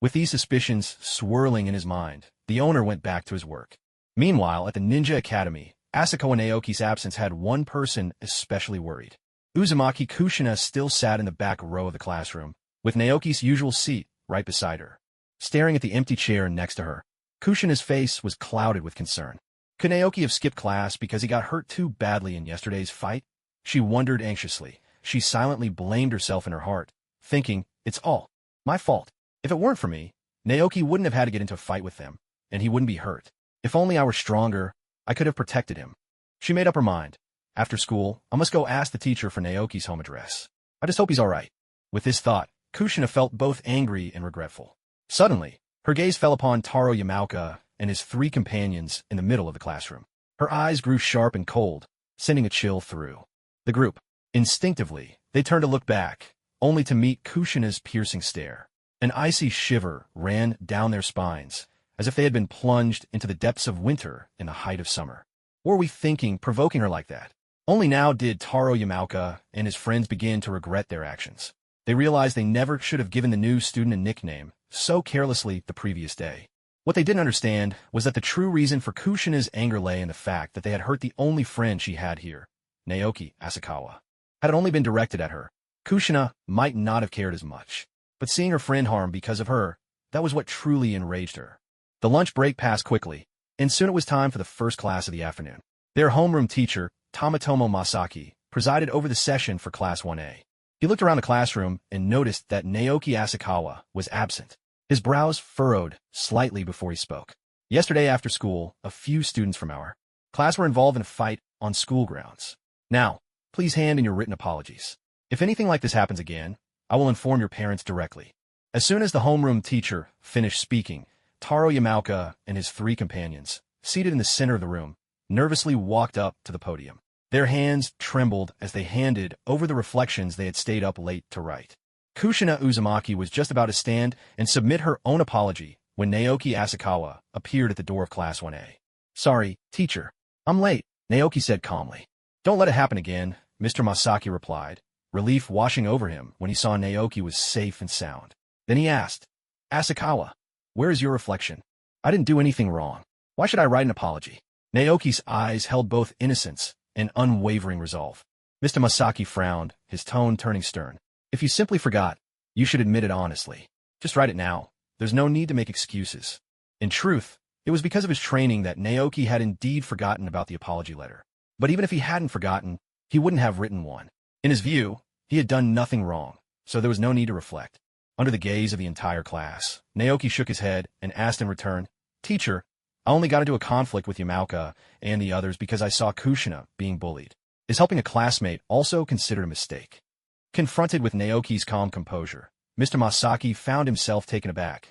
With these suspicions swirling in his mind, the owner went back to his work. Meanwhile, at the Ninja Academy, Asakawa and Naoki's absence had one person especially worried. Uzumaki Kushina still sat in the back row of the classroom, with Naoki's usual seat right beside her. Staring at the empty chair next to her, Kushina's face was clouded with concern. Could Naoki have skipped class because he got hurt too badly in yesterday's fight? She wondered anxiously. She silently blamed herself in her heart, thinking, "It's all my fault. If it weren't for me, Naoki wouldn't have had to get into a fight with them, and he wouldn't be hurt. If only I were stronger, I could have protected him." She made up her mind. After school, I must go ask the teacher for Naoki's home address. I just hope he's all right. With this thought, Kushina felt both angry and regretful. Suddenly, her gaze fell upon Taro Yamaoka and his 3 companions in the middle of the classroom. Her eyes grew sharp and cold, sending a chill through the group. Instinctively, they turned to look back, only to meet Kushina's piercing stare. An icy shiver ran down their spines, as if they had been plunged into the depths of winter in the height of summer. What were we thinking, provoking her like that? Only now did Taro Yamaoka and his friends begin to regret their actions. They realized they never should have given the new student a nickname so carelessly the previous day. What they didn't understand was that the true reason for Kushina's anger lay in the fact that they had hurt the only friend she had here, Naoki Asakawa. Had it only been directed at her, Kushina might not have cared as much. But seeing her friend harmed because of her, that was what truly enraged her. The lunch break passed quickly, and soon it was time for the first class of the afternoon. Their homeroom teacher, Tamatomo Masaki, presided over the session for Class 1A. He looked around the classroom and noticed that Naoki Asakawa was absent. His brows furrowed slightly before he spoke. Yesterday after school, a few students from our class were involved in a fight on school grounds. Now, please hand in your written apologies. If anything like this happens again, I will inform your parents directly. As soon as the homeroom teacher finished speaking, Taro Yamaoka and his 3 companions, seated in the center of the room, nervously walked up to the podium. Their hands trembled as they handed over the reflections they had stayed up late to write. Kushina Uzumaki was just about to stand and submit her own apology when Naoki Asakawa appeared at the door of Class 1A. "Sorry, teacher. I'm late," Naoki said calmly. "Don't let it happen again," Mr. Masaki replied, relief washing over him when he saw Naoki was safe and sound. Then he asked, "Asakawa, where is your reflection? I didn't do anything wrong. Why should I write an apology?" Naoki's eyes held both innocence and unwavering resolve. Mr. Masaki frowned, his tone turning stern. "If you simply forgot, you should admit it honestly. Just write it now. There's no need to make excuses." In truth, it was because of his training that Naoki had indeed forgotten about the apology letter. But even if he hadn't forgotten, he wouldn't have written one. In his view, he had done nothing wrong, so there was no need to reflect. Under the gaze of the entire class, Naoki shook his head and asked in return, "Teacher, I only got into a conflict with Yamaoka and the others because I saw Kushina being bullied. Is helping a classmate also considered a mistake?" Confronted with Naoki's calm composure, Mr. Masaki found himself taken aback.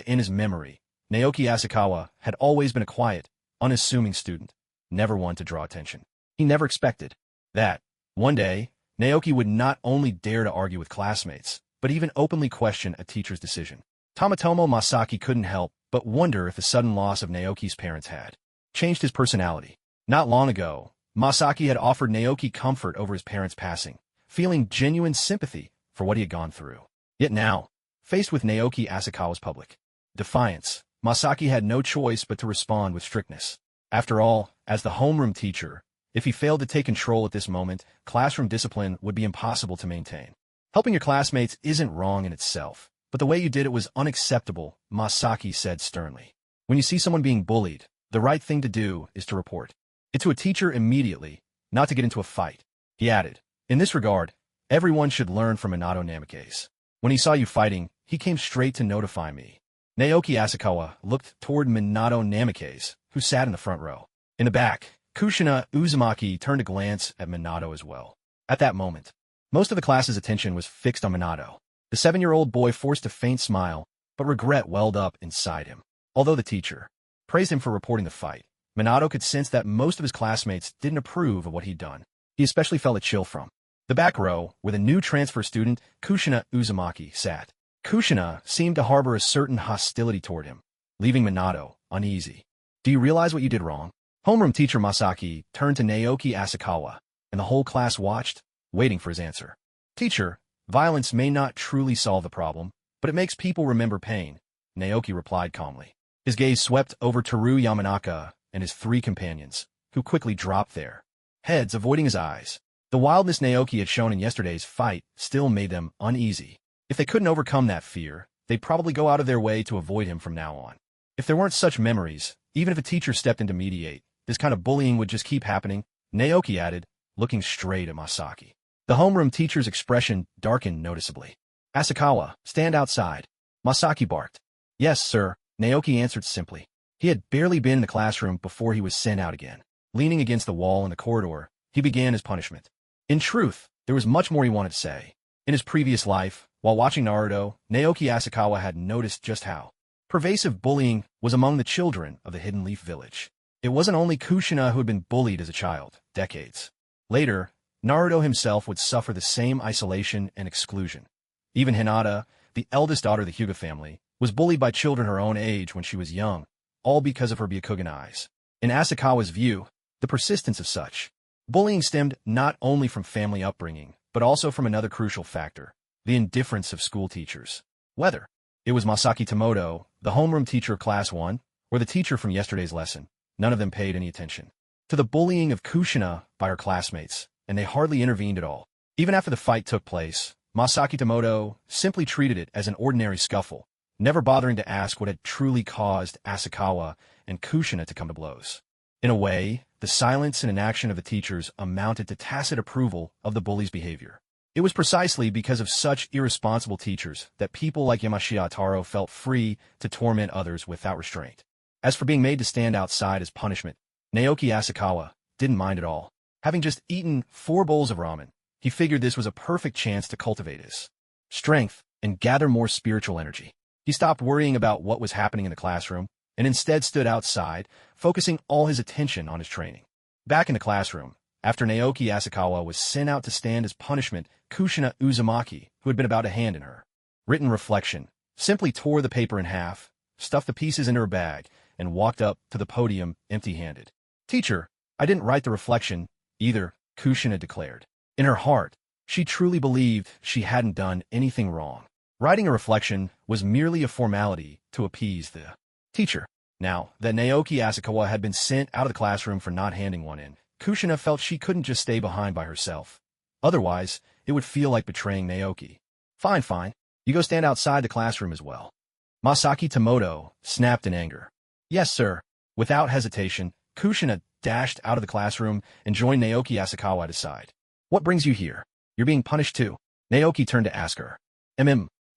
In his memory, Naoki Asakawa had always been a quiet, unassuming student, never one to draw attention. He never expected that, one day, Naoki would not only dare to argue with classmates, but even openly question a teacher's decision. Tomatomo Masaki couldn't help but wonder if the sudden loss of Naoki's parents had changed his personality. Not long ago, Masaki had offered Naoki comfort over his parents' passing, feeling genuine sympathy for what he had gone through. Yet now, faced with Naoki Asakawa's public defiance, Masaki had no choice but to respond with strictness. After all, as the homeroom teacher, if he failed to take control at this moment, classroom discipline would be impossible to maintain. Helping your classmates isn't wrong in itself, but the way you did it was unacceptable, Masaki said sternly. When you see someone being bullied, the right thing to do is to report it to a teacher immediately, not to get into a fight. He added, in this regard, everyone should learn from Minato Namikaze. When he saw you fighting, he came straight to notify me. Naoki Asakawa looked toward Minato Namikaze, who sat in the front row. In the back, Kushina Uzumaki turned a glance at Minato as well. At that moment, most of the class's attention was fixed on Minato. The 7-year-old boy forced a faint smile, but regret welled up inside him. Although the teacher praised him for reporting the fight, Minato could sense that most of his classmates didn't approve of what he'd done. He especially felt a chill from the back row, where the new transfer student, Kushina Uzumaki, sat. Kushina seemed to harbor a certain hostility toward him, leaving Minato uneasy. Do you realize what you did wrong? Homeroom teacher Masaki turned to Naoki Asakawa, and the whole class watched, waiting for his answer. Teacher, violence may not truly solve the problem, but it makes people remember pain, Naoki replied calmly. His gaze swept over Teru Yamanaka and his 3 companions, who quickly dropped their heads, avoiding his eyes. The wildness Naoki had shown in yesterday's fight still made them uneasy. If they couldn't overcome that fear, they'd probably go out of their way to avoid him from now on. If there weren't such memories, even if a teacher stepped in to mediate, this kind of bullying would just keep happening, Naoki added, looking straight at Masaki. The homeroom teacher's expression darkened noticeably. Asakawa, stand outside. Masaki barked. Yes, sir, Naoki answered simply. He had barely been in the classroom before he was sent out again. Leaning against the wall in the corridor, he began his punishment. In truth, there was much more he wanted to say. In his previous life, while watching Naruto, Naoki Asakawa had noticed just how pervasive bullying was among the children of the Hidden Leaf Village. It wasn't only Kushina who had been bullied as a child, decades later, Naruto himself would suffer the same isolation and exclusion. Even Hinata, the eldest daughter of the Hyuga family, was bullied by children her own age when she was young, all because of her Byakugan eyes. In Asakawa's view, the persistence of such bullying stemmed not only from family upbringing, but also from another crucial factor, the indifference of school teachers. Whether it was Masaki Tomoto, the homeroom teacher of Class 1, or the teacher from yesterday's lesson, none of them paid any attention to the bullying of Kushina by her classmates, and they hardly intervened at all. Even after the fight took place, Masaki Tomoto simply treated it as an ordinary scuffle, never bothering to ask what had truly caused Asakawa and Kushina to come to blows. In a way, the silence and inaction of the teachers amounted to tacit approval of the bully's behavior. It was precisely because of such irresponsible teachers that people like Yamashita Taro felt free to torment others without restraint. As for being made to stand outside as punishment, Naoki Asakawa didn't mind at all. Having just eaten 4 bowls of ramen, he figured this was a perfect chance to cultivate his strength and gather more spiritual energy. He stopped worrying about what was happening in the classroom and instead stood outside, focusing all his attention on his training. Back in the classroom, after Naoki Asakawa was sent out to stand as punishment, Kushina Uzumaki, who had been about a hand in her written reflection, simply tore the paper in half, stuffed the pieces into her bag, and walked up to the podium empty-handed. Teacher, I didn't write the reflection either, Kushina declared. In her heart, she truly believed she hadn't done anything wrong. Writing a reflection was merely a formality to appease the teacher. Now that Naoki Asakawa had been sent out of the classroom for not handing one in, Kushina felt she couldn't just stay behind by herself. Otherwise, it would feel like betraying Naoki. Fine, fine. You go stand outside the classroom as well. Masaki Tomoto snapped in anger. Yes, sir. Without hesitation, Kushina dashed out of the classroom and joined Naoki Asakawa at his side. What brings you here? You're being punished too. Naoki turned to ask her.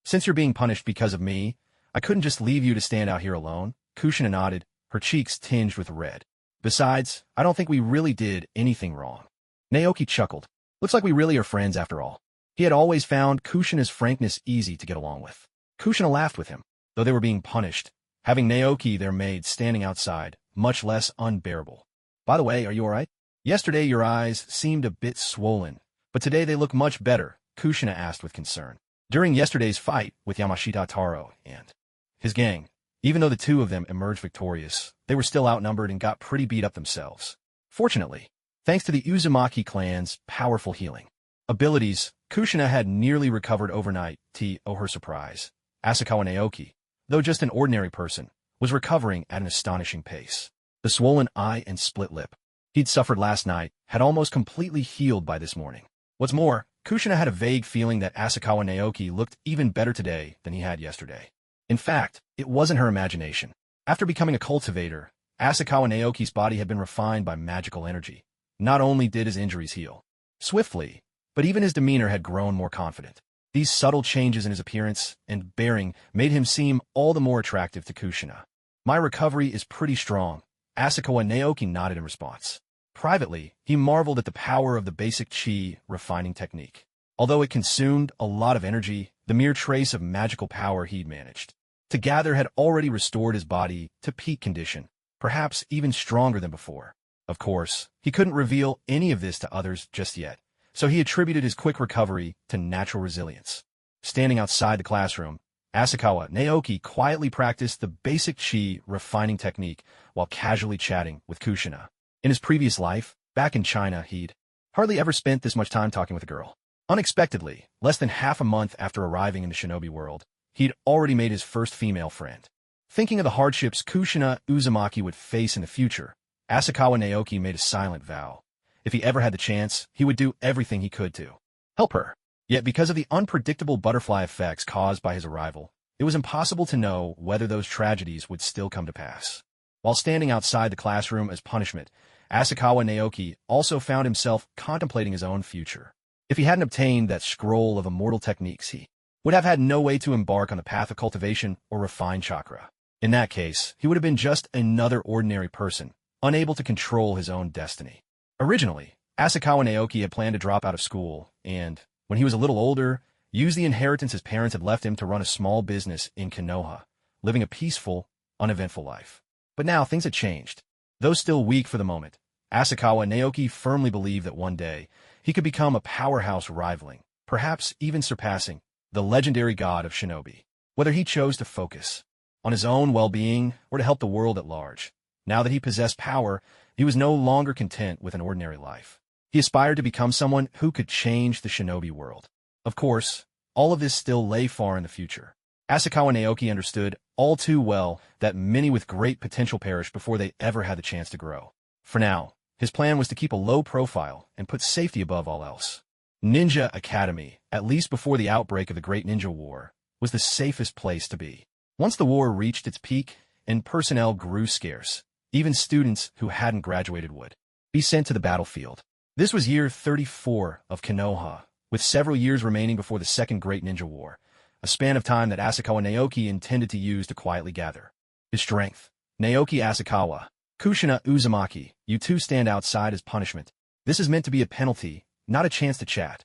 Since you're being punished because of me, I couldn't just leave you to stand out here alone. Kushina nodded, her cheeks tinged with red. Besides, I don't think we really did anything wrong. Naoki chuckled. Looks like we really are friends after all. He had always found Kushina's frankness easy to get along with. Kushina laughed with him, though they were being punished, having Naoki, their maid, standing outside, much less unbearable. By the way, are you all right? Yesterday your eyes seemed a bit swollen, but today they look much better, Kushina asked with concern. During yesterday's fight with Yamashita Taro and his gang, even though the two of them emerged victorious, they were still outnumbered and got pretty beat up themselves. Fortunately, thanks to the Uzumaki clan's powerful healing abilities, Kushina had nearly recovered overnight. To her surprise, Asakawa Naoki, though just an ordinary person, was recovering at an astonishing pace. The swollen eye and split lip he'd suffered last night had almost completely healed by this morning. What's more, Kushina had a vague feeling that Asakawa Naoki looked even better today than he had yesterday. In fact, it wasn't her imagination. After becoming a cultivator, Asakawa Naoki's body had been refined by magical energy. Not only did his injuries heal swiftly, but even his demeanor had grown more confident. These subtle changes in his appearance and bearing made him seem all the more attractive to Kushina. My recovery is pretty strong, Asakawa Naoki nodded in response. Privately, he marveled at the power of the basic chi refining technique. Although it consumed a lot of energy, the mere trace of magical power he'd managed to gather had already restored his body to peak condition, perhaps even stronger than before. Of course, he couldn't reveal any of this to others just yet, so he attributed his quick recovery to natural resilience. Standing outside the classroom, Asakawa Naoki quietly practiced the basic chi refining technique while casually chatting with Kushina. In his previous life, back in China, he'd hardly ever spent this much time talking with a girl. Unexpectedly, less than half a month after arriving in the shinobi world, he'd already made his first female friend. Thinking of the hardships Kushina Uzumaki would face in the future, Asakawa Naoki made a silent vow. If he ever had the chance, he would do everything he could to help her. Yet because of the unpredictable butterfly effects caused by his arrival, it was impossible to know whether those tragedies would still come to pass. While standing outside the classroom as punishment, Asakawa Naoki also found himself contemplating his own future. If he hadn't obtained that scroll of immortal techniques, he would have had no way to embark on the path of cultivation or refine chakra. In that case, he would have been just another ordinary person, unable to control his own destiny. Originally, Asakawa Naoki had planned to drop out of school and, when he was a little older, use the inheritance his parents had left him to run a small business in Konoha, living a peaceful, uneventful life. But now things had changed. Though still weak for the moment, Asakawa Naoki firmly believed that one day he could become a powerhouse rivaling, perhaps even surpassing, the legendary god of shinobi. Whether he chose to focus on his own well-being or to help the world at large, now that he possessed power, he was no longer content with an ordinary life. He aspired to become someone who could change the shinobi world. Of course, all of this still lay far in the future. Asakawa Naoki understood all too well that many with great potential perish before they ever had the chance to grow. For now, his plan was to keep a low profile and put safety above all else. Ninja Academy, at least before the outbreak of the Great Ninja War, was the safest place to be. Once the war reached its peak and personnel grew scarce, even students who hadn't graduated would be sent to the battlefield. This was year 34 of Konoha, with several years remaining before the Second Great Ninja War, a span of time that Asakawa Naoki intended to use to quietly gather his strength. Naoki Asakawa, Kushina Uzumaki, you two stand outside as punishment. This is meant to be a penalty, not a chance to chat.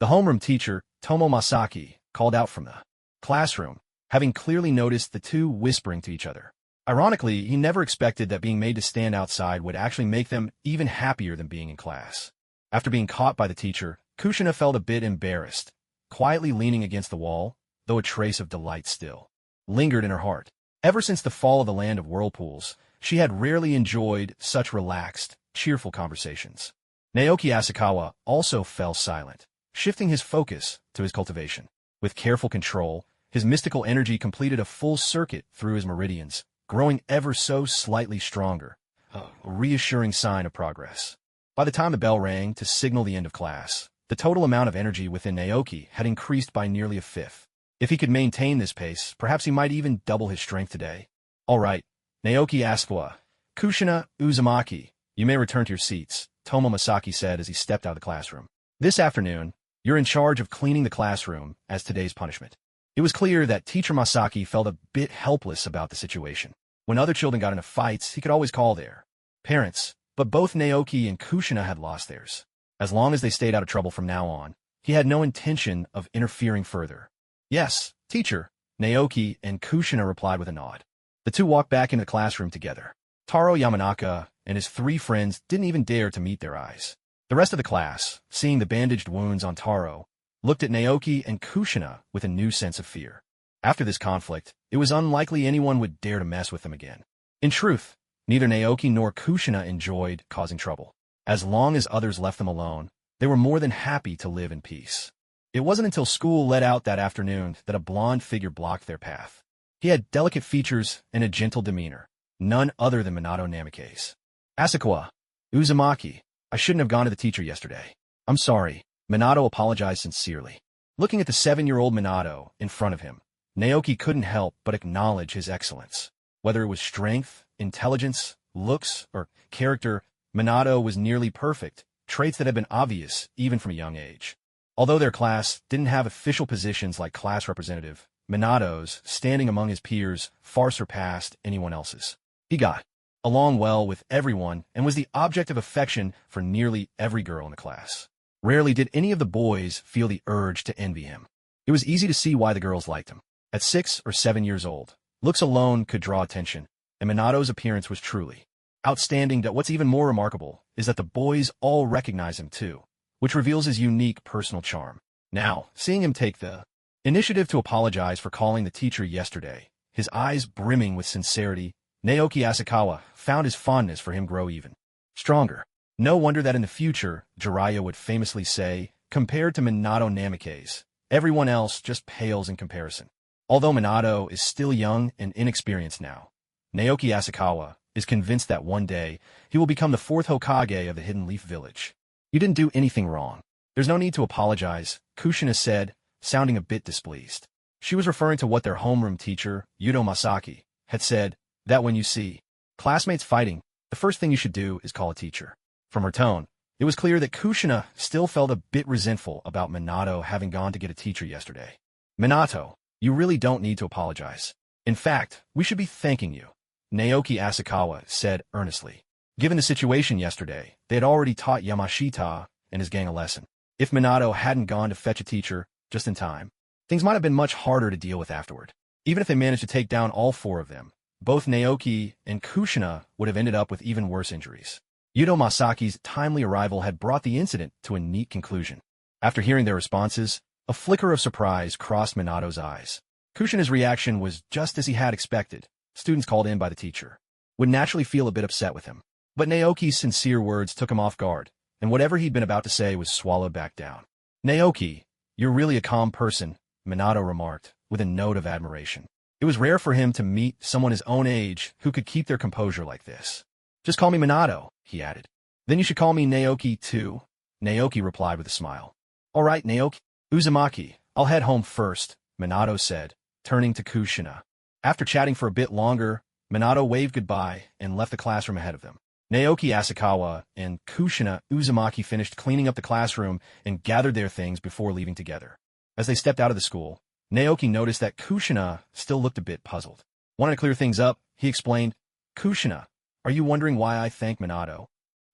The homeroom teacher, Tomo Masaki, called out from the classroom, having clearly noticed the two whispering to each other. Ironically, he never expected that being made to stand outside would actually make them even happier than being in class. After being caught by the teacher, Kushina felt a bit embarrassed, quietly leaning against the wall, though a trace of delight still lingered in her heart. Ever since the fall of the land of whirlpools, she had rarely enjoyed such relaxed, cheerful conversations. Naoki Asakawa also fell silent, shifting his focus to his cultivation. With careful control, his mystical energy completed a full circuit through his meridians, growing ever so slightly stronger, a reassuring sign of progress. By the time the bell rang to signal the end of class, the total amount of energy within Naoki had increased by nearly a fifth. If he could maintain this pace, perhaps he might even double his strength today. All right, Naoki Asakawa, Kushina Uzumaki, you may return to your seats, Tomo Masaki said as he stepped out of the classroom. This afternoon, you're in charge of cleaning the classroom as today's punishment. It was clear that Teacher Masaki felt a bit helpless about the situation. When other children got into fights, he could always call their parents, but both Naoki and Kushina had lost theirs. As long as they stayed out of trouble from now on, He had no intention of interfering further. Yes, teacher, Naoki and Kushina replied with a nod. The two walked back into the classroom together. Taro Yamanaka and his three friends didn't even dare to meet their eyes. The rest of the class, seeing the bandaged wounds on Taro, looked at Naoki and Kushina with a new sense of fear. After this conflict, it was unlikely anyone would dare to mess with them again. In truth, neither Naoki nor Kushina enjoyed causing trouble. As long as others left them alone, they were more than happy to live in peace. It wasn't until school let out that afternoon that a blonde figure blocked their path. He had delicate features and a gentle demeanor, none other than Minato Namikaze. Asakawa, Uzumaki, I shouldn't have gone to the teacher yesterday. I'm sorry, Minato apologized sincerely. Looking at the 7-year-old Minato in front of him, Naoki couldn't help but acknowledge his excellence. Whether it was strength, intelligence, looks, or character, Minato was nearly perfect, traits that had been obvious even from a young age. Although their class didn't have official positions like class representative, Minato's, standing among his peers, far surpassed anyone else's. He got along well with everyone and was the object of affection for nearly every girl in the class. Rarely did any of the boys feel the urge to envy him. It was easy to see why the girls liked him. At 6 or 7 years old, looks alone could draw attention, and Minato's appearance was truly outstanding. What's even more remarkable is that the boys all recognize him too, which reveals his unique personal charm. Now, seeing him take the initiative to apologize for calling the teacher yesterday, his eyes brimming with sincerity, Naoki Asakawa found his fondness for him grow even stronger. No wonder that in the future, Jiraiya would famously say, compared to Minato Namikaze, everyone else just pales in comparison. Although Minato is still young and inexperienced now, Naoki Asakawa is convinced that one day he will become the 4th Hokage of the Hidden Leaf Village. You didn't do anything wrong. There's no need to apologize, Kushina said, sounding a bit displeased. She was referring to what their homeroom teacher, Yudo Masaki, had said, that when you see classmates fighting, the first thing you should do is call a teacher. From her tone, it was clear that Kushina still felt a bit resentful about Minato having gone to get a teacher yesterday. Minato, you really don't need to apologize. In fact, we should be thanking you, Naoki Asakawa said earnestly. Given the situation yesterday, they had already taught Yamashita and his gang a lesson. If Minato hadn't gone to fetch a teacher just in time, things might have been much harder to deal with afterward. Even if they managed to take down all 4 of them, both Naoki and Kushina would have ended up with even worse injuries. Yudo Masaki's timely arrival had brought the incident to a neat conclusion. After hearing their responses, a flicker of surprise crossed Minato's eyes. Kushina's reaction was just as he had expected. Students called in by the teacher would naturally feel a bit upset with him. But Naoki's sincere words took him off guard, and whatever he'd been about to say was swallowed back down. Naoki, you're really a calm person, Minato remarked, with a note of admiration. It was rare for him to meet someone his own age who could keep their composure like this. Just call me Minato, he added. Then you should call me Naoki too, Naoki replied with a smile. All right, Naoki. Uzumaki, I'll head home first, Minato said, turning to Kushina. After chatting for a bit longer, Minato waved goodbye and left the classroom ahead of them. Naoki Asakawa and Kushina Uzumaki finished cleaning up the classroom and gathered their things before leaving together. As they stepped out of the school, Naoki noticed that Kushina still looked a bit puzzled. Wanting to clear things up, he explained, Kushina, are you wondering why I thank Minato?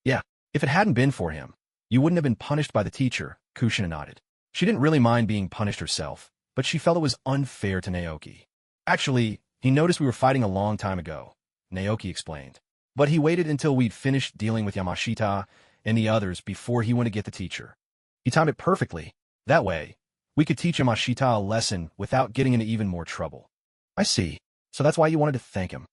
Yeah, if it hadn't been for him, you wouldn't have been punished by the teacher, Kushina nodded. She didn't really mind being punished herself, but she felt it was unfair to Naoki. Actually, he noticed we were fighting a long time ago, Naoki explained. But he waited until we'd finished dealing with Yamashita and the others before he went to get the teacher. He timed it perfectly. That way, we could teach Yamashita a lesson without getting into even more trouble. I see. So that's why you wanted to thank him?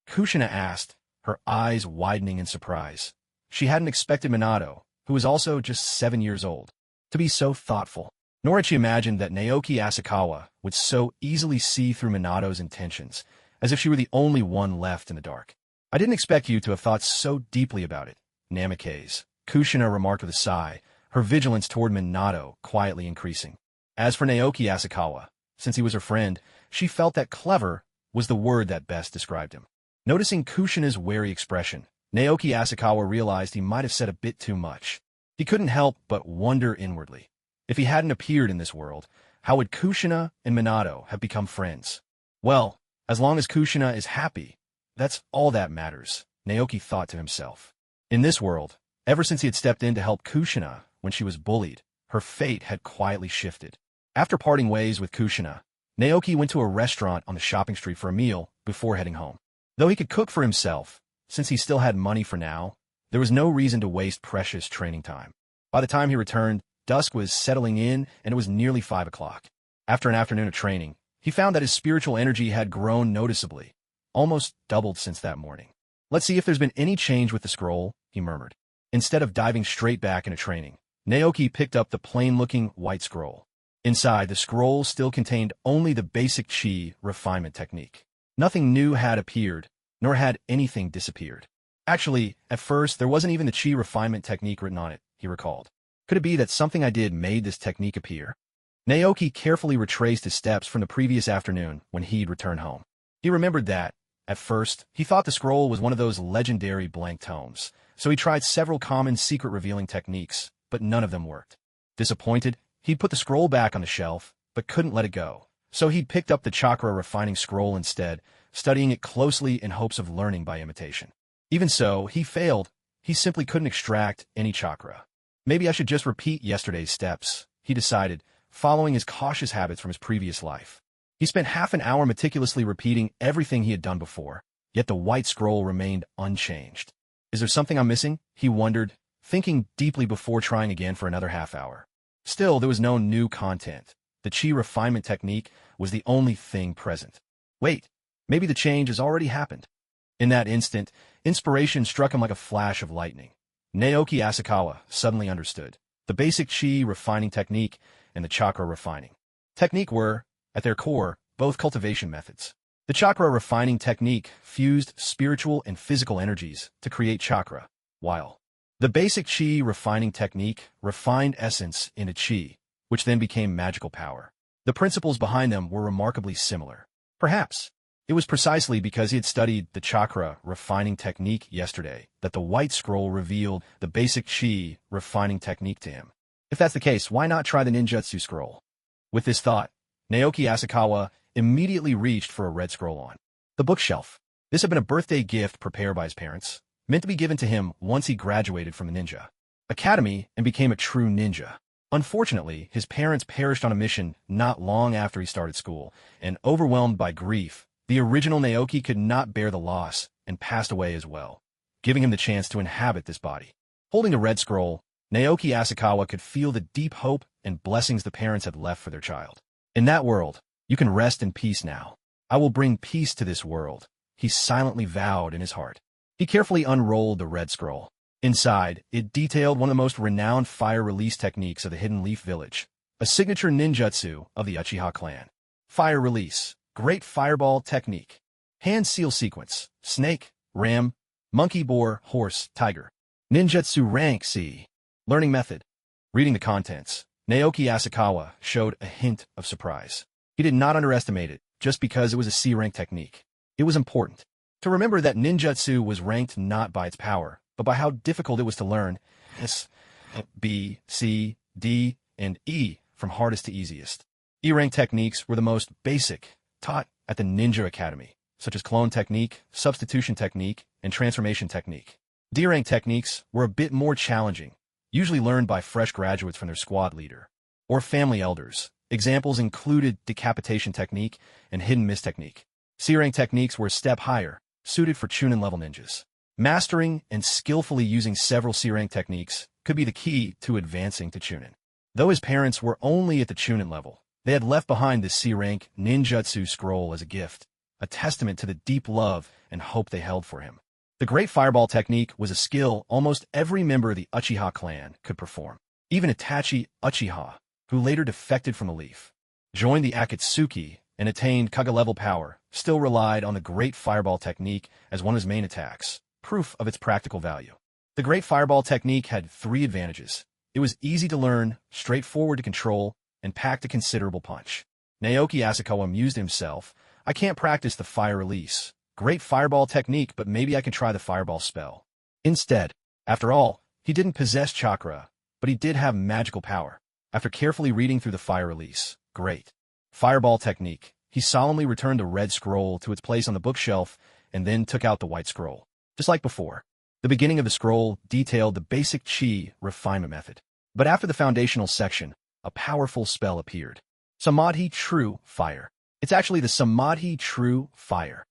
Kushina asked, her eyes widening in surprise. She hadn't expected Minato, who was also just 7 years old, to be so thoughtful. Nor had she imagined that Naoki Asakawa would so easily see through Minato's intentions, as if she were the only one left in the dark. I didn't expect you to have thought so deeply about it, Namikaze, Kushina remarked with a sigh, her vigilance toward Minato quietly increasing. As for Naoki Asakawa, since he was her friend, she felt that clever was the word that best described him. Noticing Kushina's wary expression, Naoki Asakawa realized he might have said a bit too much. He couldn't help but wonder inwardly. If he hadn't appeared in this world, how would Kushina and Minato have become friends? Well, as long as Kushina is happy, that's all that matters, Naoki thought to himself. In this world, ever since he had stepped in to help Kushina when she was bullied, her fate had quietly shifted. After parting ways with Kushina, Naoki went to a restaurant on the shopping street for a meal before heading home. Though he could cook for himself, since he still had money for now, there was no reason to waste precious training time. By the time he returned, dusk was settling in and it was nearly 5 o'clock. After an afternoon of training, he found that his spiritual energy had grown noticeably, almost doubled since that morning. "Let's see if there's been any change with the scroll," he murmured. Instead of diving straight back into training, Naoki picked up the plain-looking white scroll. Inside, the scroll still contained only the basic chi refinement technique. Nothing new had appeared, nor had anything disappeared. Actually, at first, there wasn't even the chi refinement technique written on it, he recalled. Could it be that something I did made this technique appear? Naoki carefully retraced his steps from the previous afternoon when he'd returned home. He remembered that, at first, he thought the scroll was one of those legendary blank tomes, so he tried several common secret revealing techniques, but none of them worked. Disappointed, he'd put the scroll back on the shelf, but couldn't let it go. So he'd picked up the chakra refining scroll instead, studying it closely in hopes of learning by imitation. Even so, he failed. He simply couldn't extract any chakra. Maybe I should just repeat yesterday's steps, he decided, following his cautious habits from his previous life. He spent half an hour meticulously repeating everything he had done before, yet the white scroll remained unchanged. Is there something I'm missing? He wondered, thinking deeply before trying again for another half hour. Still, there was no new content. The chi refinement technique was the only thing present. Wait, maybe the change has already happened. In that instant, inspiration struck him like a flash of lightning. Naoki Asakawa suddenly understood. The basic chi refining technique and the chakra refining technique were, at their core, both cultivation methods. The chakra refining technique fused spiritual and physical energies to create chakra, while the basic chi refining technique refined essence into chi, which then became magical power. The principles behind them were remarkably similar. Perhaps it was precisely because he had studied the chakra refining technique yesterday that the white scroll revealed the basic chi refining technique to him. If that's the case, why not try the Ninjutsu scroll? With this thought, Naoki Asakawa immediately reached for a red scroll on the bookshelf. This had been a birthday gift prepared by his parents, meant to be given to him once he graduated from the ninja academy and became a true ninja. Unfortunately, his parents perished on a mission not long after he started school, and overwhelmed by grief, the original Naoki could not bear the loss and passed away as well, giving him the chance to inhabit this body. Holding the red scroll, Naoki Asakawa could feel the deep hope and blessings the parents had left for their child. In that world, you can rest in peace now. I will bring peace to this world, he silently vowed in his heart. He carefully unrolled the red scroll. Inside, it detailed one of the most renowned fire release techniques of the Hidden Leaf Village, a signature ninjutsu of the Uchiha clan. Fire release, great fireball technique. Hand seal sequence, snake, ram, monkey, boar, horse, tiger. Ninjutsu rank C. Learning method. Reading the contents, Naoki Asakawa showed a hint of surprise. He did not underestimate it just because it was a C-rank technique. It was important to remember that ninjutsu was ranked not by its power, but by how difficult it was to learn. S, B, C, D, and E from hardest to easiest. E-rank techniques were the most basic, taught at the Ninja Academy, such as clone technique, substitution technique, and transformation technique. D-rank techniques were a bit more challenging, usually learned by fresh graduates from their squad leader or family elders. Examples included decapitation technique and hidden mist technique. C-rank techniques were a step higher, suited for Chunin-level ninjas. Mastering and skillfully using several C-rank techniques could be the key to advancing to Chunin. Though his parents were only at the Chunin level, they had left behind this C-rank ninjutsu scroll as a gift, a testament to the deep love and hope they held for him. The Great Fireball technique was a skill almost every member of the Uchiha clan could perform. Even Itachi Uchiha, who later defected from the Leaf, joined the Akatsuki and attained Kaga-level power, still relied on the Great Fireball technique as one of his main attacks, proof of its practical value. The Great Fireball technique had 3 advantages. It was easy to learn, straightforward to control, and packed a considerable punch. Naoki Asakawa amused himself. I can't practice the fire release Great Fireball technique, but maybe I can try the fireball spell instead. After all, he didn't possess chakra, but he did have magical power. After carefully reading through the fire release Great Fireball technique, he solemnly returned the red scroll to its place on the bookshelf and then took out the white scroll. Just like before, the beginning of the scroll detailed the basic chi refinement method. But after the foundational section, a powerful spell appeared. Samadhi True Fire. It's actually the Samadhi True Fire.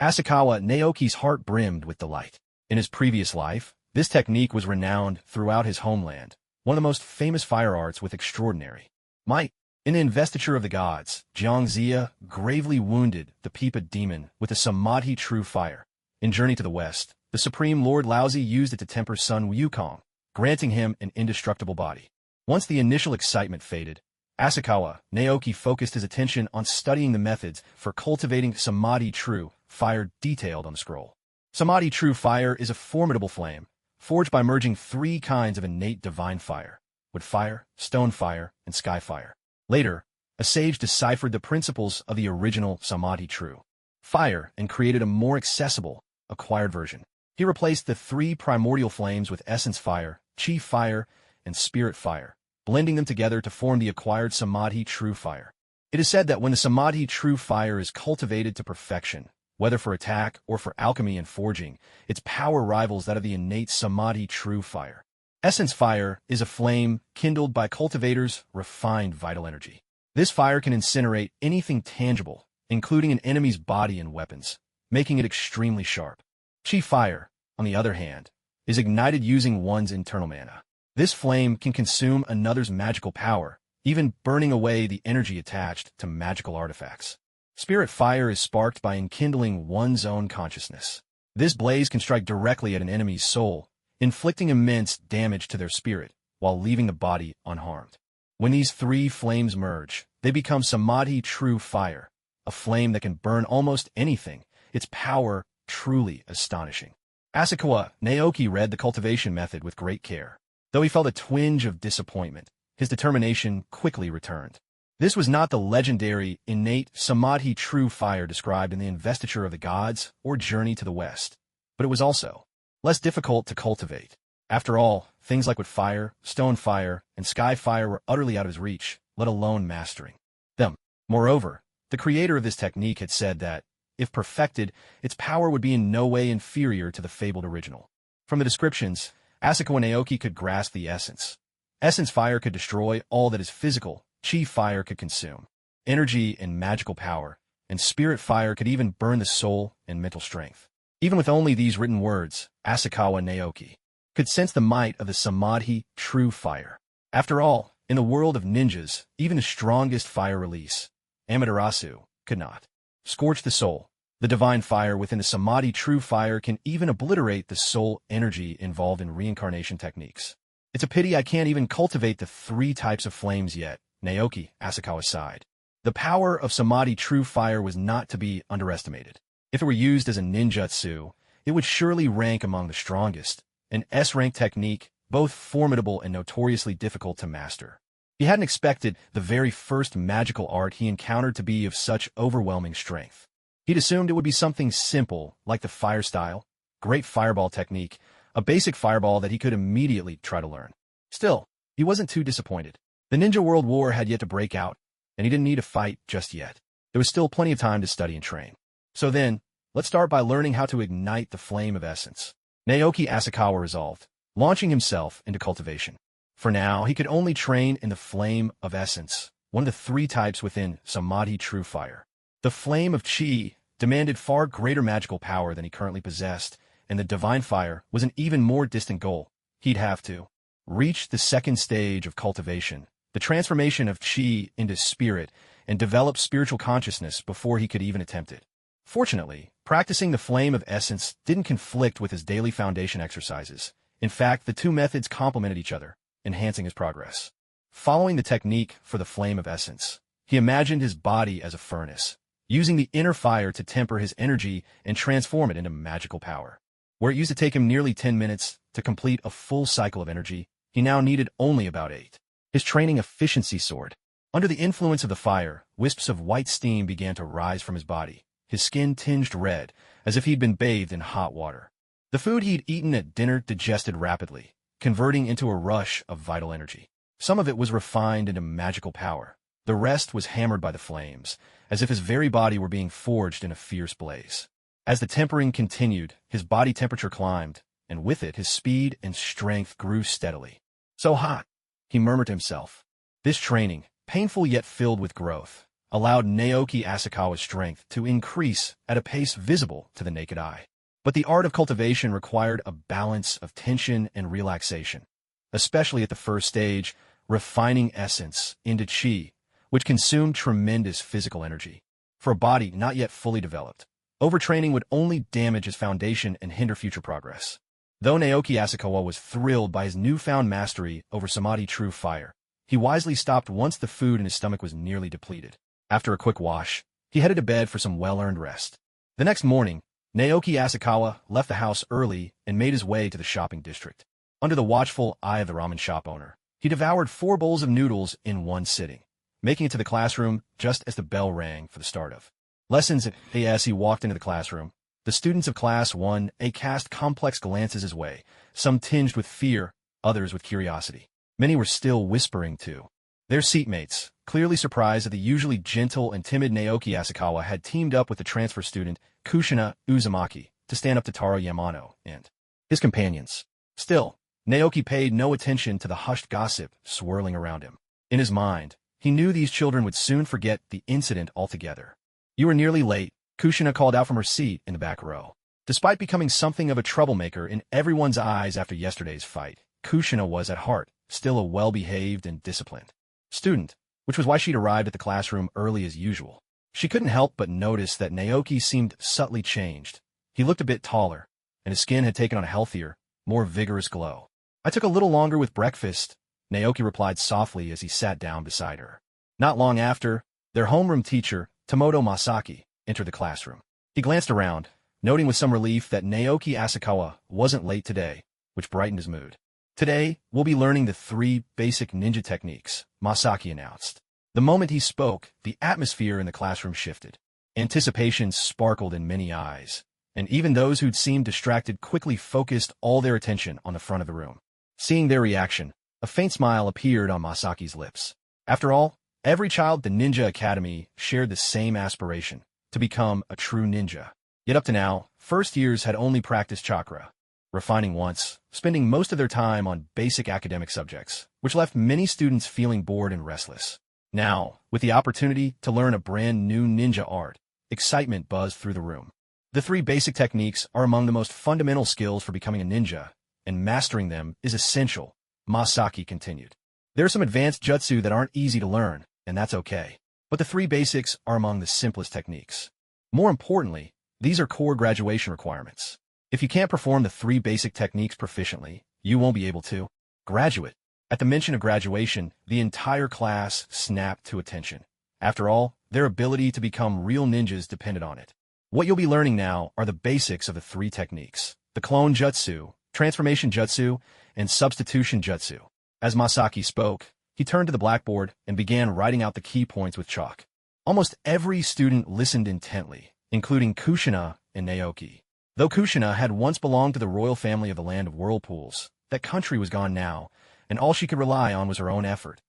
Asakawa Naoki's heart brimmed with delight. In his previous life, this technique was renowned throughout his homeland, one of the most famous fire arts with extraordinary might. In the investiture of the gods, Jiangxia gravely wounded the Pipa demon with the Samadhi True Fire. In Journey to the West, the Supreme Lord Laozi used it to temper Sun Wukong, granting him an indestructible body. Once the initial excitement faded, Asakawa Naoki focused his attention on studying the methods for cultivating Samadhi True Fire detailed on the scroll. Samadhi True Fire is a formidable flame, forged by merging three kinds of innate divine fire: wood fire, stone fire, and sky fire. Later, a sage deciphered the principles of the original Samadhi True Fire and created a more accessible, acquired version. He replaced the three primordial flames with essence fire, chi fire, and spirit fire, blending them together to form the acquired Samadhi True Fire. It is said that when the Samadhi True Fire is cultivated to perfection, whether for attack or for alchemy and forging, its power rivals that of the innate Samadhi True Fire. Essence fire is a flame kindled by cultivators' refined vital energy. This fire can incinerate anything tangible, including an enemy's body and weapons, making it extremely sharp. Chi fire, on the other hand, is ignited using one's internal mana. This flame can consume another's magical power, even burning away the energy attached to magical artifacts. Spirit fire is sparked by enkindling one's own consciousness. This blaze can strike directly at an enemy's soul, inflicting immense damage to their spirit, while leaving the body unharmed. When these three flames merge, they become Samadhi True Fire, a flame that can burn almost anything, its power truly astonishing. Asakawa Naoki read the cultivation method with great care. Though he felt a twinge of disappointment, his determination quickly returned. This was not the legendary, innate Samadhi True Fire described in the Investiture of the Gods or Journey to the West, but it was also less difficult to cultivate. After all, things like wood fire, stone fire, and sky fire were utterly out of his reach, let alone mastering them. Moreover, the creator of this technique had said that, if perfected, its power would be in no way inferior to the fabled original. From the descriptions, Asakawa Naoki could grasp the essence. Essence fire could destroy all that is physical, chi fire could consume energy and magical power, and spirit fire could even burn the soul and mental strength. Even with only these written words, Asakawa Naoki could sense the might of the Samadhi True Fire. After all, in the world of ninjas, even the strongest fire release, Amaterasu, could not scorch the soul. The divine fire within the Samadhi True Fire can even obliterate the soul energy involved in reincarnation techniques. It's a pity I can't even cultivate the three types of flames yet, Naoki, Asakawa sighed. The power of Samadhi True Fire was not to be underestimated. If it were used as a ninjutsu, it would surely rank among the strongest, an S-rank technique, both formidable and notoriously difficult to master. He hadn't expected the very first magical art he encountered to be of such overwhelming strength. He'd assumed it would be something simple, like the fire style, great fireball technique, a basic fireball that he could immediately try to learn. Still, he wasn't too disappointed. The Ninja World War had yet to break out, and he didn't need to fight just yet. There was still plenty of time to study and train. So then, let's start by learning how to ignite the flame of essence. Naoki Asakawa resolved, launching himself into cultivation. For now, he could only train in the flame of essence, one of the three types within Samadhi True Fire. The flame of chi demanded far greater magical power than he currently possessed, and the divine fire was an even more distant goal. He'd have to reach the second stage of cultivation, the transformation of chi into spirit, and develop spiritual consciousness before he could even attempt it. Fortunately, practicing the flame of essence didn't conflict with his daily foundation exercises. In fact, the two methods complemented each other, enhancing his progress. Following the technique for the flame of essence, he imagined his body as a furnace, using the inner fire to temper his energy and transform it into magical power. Where it used to take him nearly 10 minutes to complete a full cycle of energy, he now needed only about 8. His training efficiency soared. Under the influence of the fire, wisps of white steam began to rise from his body. His skin tinged red, as if he'd been bathed in hot water. The food he'd eaten at dinner digested rapidly, converting into a rush of vital energy. Some of it was refined into magical power. The rest was hammered by the flames, as if his very body were being forged in a fierce blaze. As the tempering continued, his body temperature climbed, and with it his speed and strength grew steadily. So hot, he murmured to himself. This training, painful yet filled with growth, allowed Naoki Asakawa's strength to increase at a pace visible to the naked eye. But the art of cultivation required a balance of tension and relaxation, especially at the first stage, refining essence into chi, which consumed tremendous physical energy. For a body not yet fully developed, overtraining would only damage its foundation and hinder future progress. Though Naoki Asakawa was thrilled by his newfound mastery over Samadhi True Fire, he wisely stopped once the food in his stomach was nearly depleted. After a quick wash, he headed to bed for some well-earned rest. The next morning, Naoki Asakawa left the house early and made his way to the shopping district. Under the watchful eye of the ramen shop owner, he devoured 4 bowls of noodles in one sitting, making it to the classroom just as the bell rang for the start of lessons. As he walked into the classroom, the students of Class 1A cast complex glances his way, some tinged with fear, others with curiosity. Many were still whispering to their seatmates, clearly surprised that the usually gentle and timid Naoki Asakawa had teamed up with the transfer student Kushina Uzumaki to stand up to Taro Yamano and his companions. Still, Naoki paid no attention to the hushed gossip swirling around him. In his mind, he knew these children would soon forget the incident altogether. "You are nearly late," Kushina called out from her seat in the back row. Despite becoming something of a troublemaker in everyone's eyes after yesterday's fight, Kushina was, at heart, still a well-behaved and disciplined student, which was why she'd arrived at the classroom early as usual. She couldn't help but notice that Naoki seemed subtly changed. He looked a bit taller, and his skin had taken on a healthier, more vigorous glow. "I took a little longer with breakfast," Naoki replied softly as he sat down beside her. Not long after, their homeroom teacher, Tomoto Masaki, entered the classroom. He glanced around, noting with some relief that Naoki Asakawa wasn't late today, which brightened his mood. "Today, we'll be learning the 3 basic ninja techniques," Masaki announced. The moment he spoke, the atmosphere in the classroom shifted. Anticipation sparkled in many eyes, and even those who'd seemed distracted quickly focused all their attention on the front of the room. Seeing their reaction, a faint smile appeared on Masaki's lips. After all, every child at the Ninja Academy shared the same aspiration, to become a true ninja. Yet up to now, first years had only practiced chakra, refining once, spending most of their time on basic academic subjects, which left many students feeling bored and restless. Now, with the opportunity to learn a brand new ninja art, excitement buzzed through the room. The 3 basic techniques are among the most fundamental skills for becoming a ninja, and mastering them is essential, Masaki continued. There are some advanced jutsu that aren't easy to learn, and that's okay. But the 3 basics are among the simplest techniques. More importantly, these are core graduation requirements. If you can't perform the 3 basic techniques proficiently, you won't be able to graduate. At the mention of graduation, the entire class snapped to attention. After all, their ability to become real ninjas depended on it. What you'll be learning now are the basics of the 3 techniques: the clone jutsu, transformation jutsu, and substitution jutsu. As Masaki spoke, he turned to the blackboard and began writing out the key points with chalk. Almost every student listened intently, including Kushina and Naoki. Though Kushina had once belonged to the royal family of the Land of Whirlpools, that country was gone now, and all she could rely on was her own effort.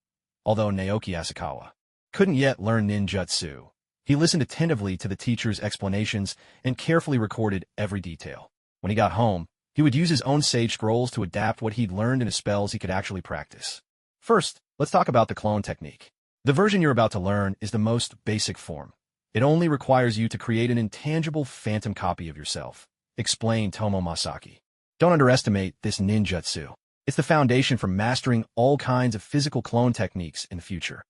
Although Naoki Asakawa couldn't yet learn ninjutsu, he listened attentively to the teacher's explanations and carefully recorded every detail. When he got home, he would use his own sage scrolls to adapt what he'd learned into spells he could actually practice. First, let's talk about the clone technique. The version you're about to learn is the most basic form. It only requires you to create an intangible phantom copy of yourself, explained Tomo Masaki. Don't underestimate this ninjutsu. It's the foundation for mastering all kinds of physical clone techniques in the future.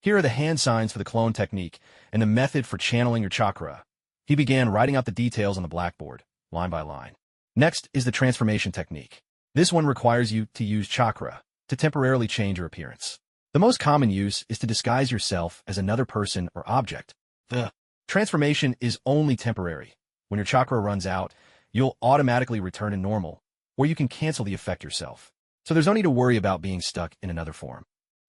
Here are the hand signs for the clone technique and the method for channeling your chakra. He began writing out the details on the blackboard, line by line. Next is the transformation technique. This one requires you to use chakra to temporarily change your appearance. The most common use is to disguise yourself as another person or object. The transformation is only temporary. When your chakra runs out, you'll automatically return to normal, or you can cancel the effect yourself. So there's no need to worry about being stuck in another form.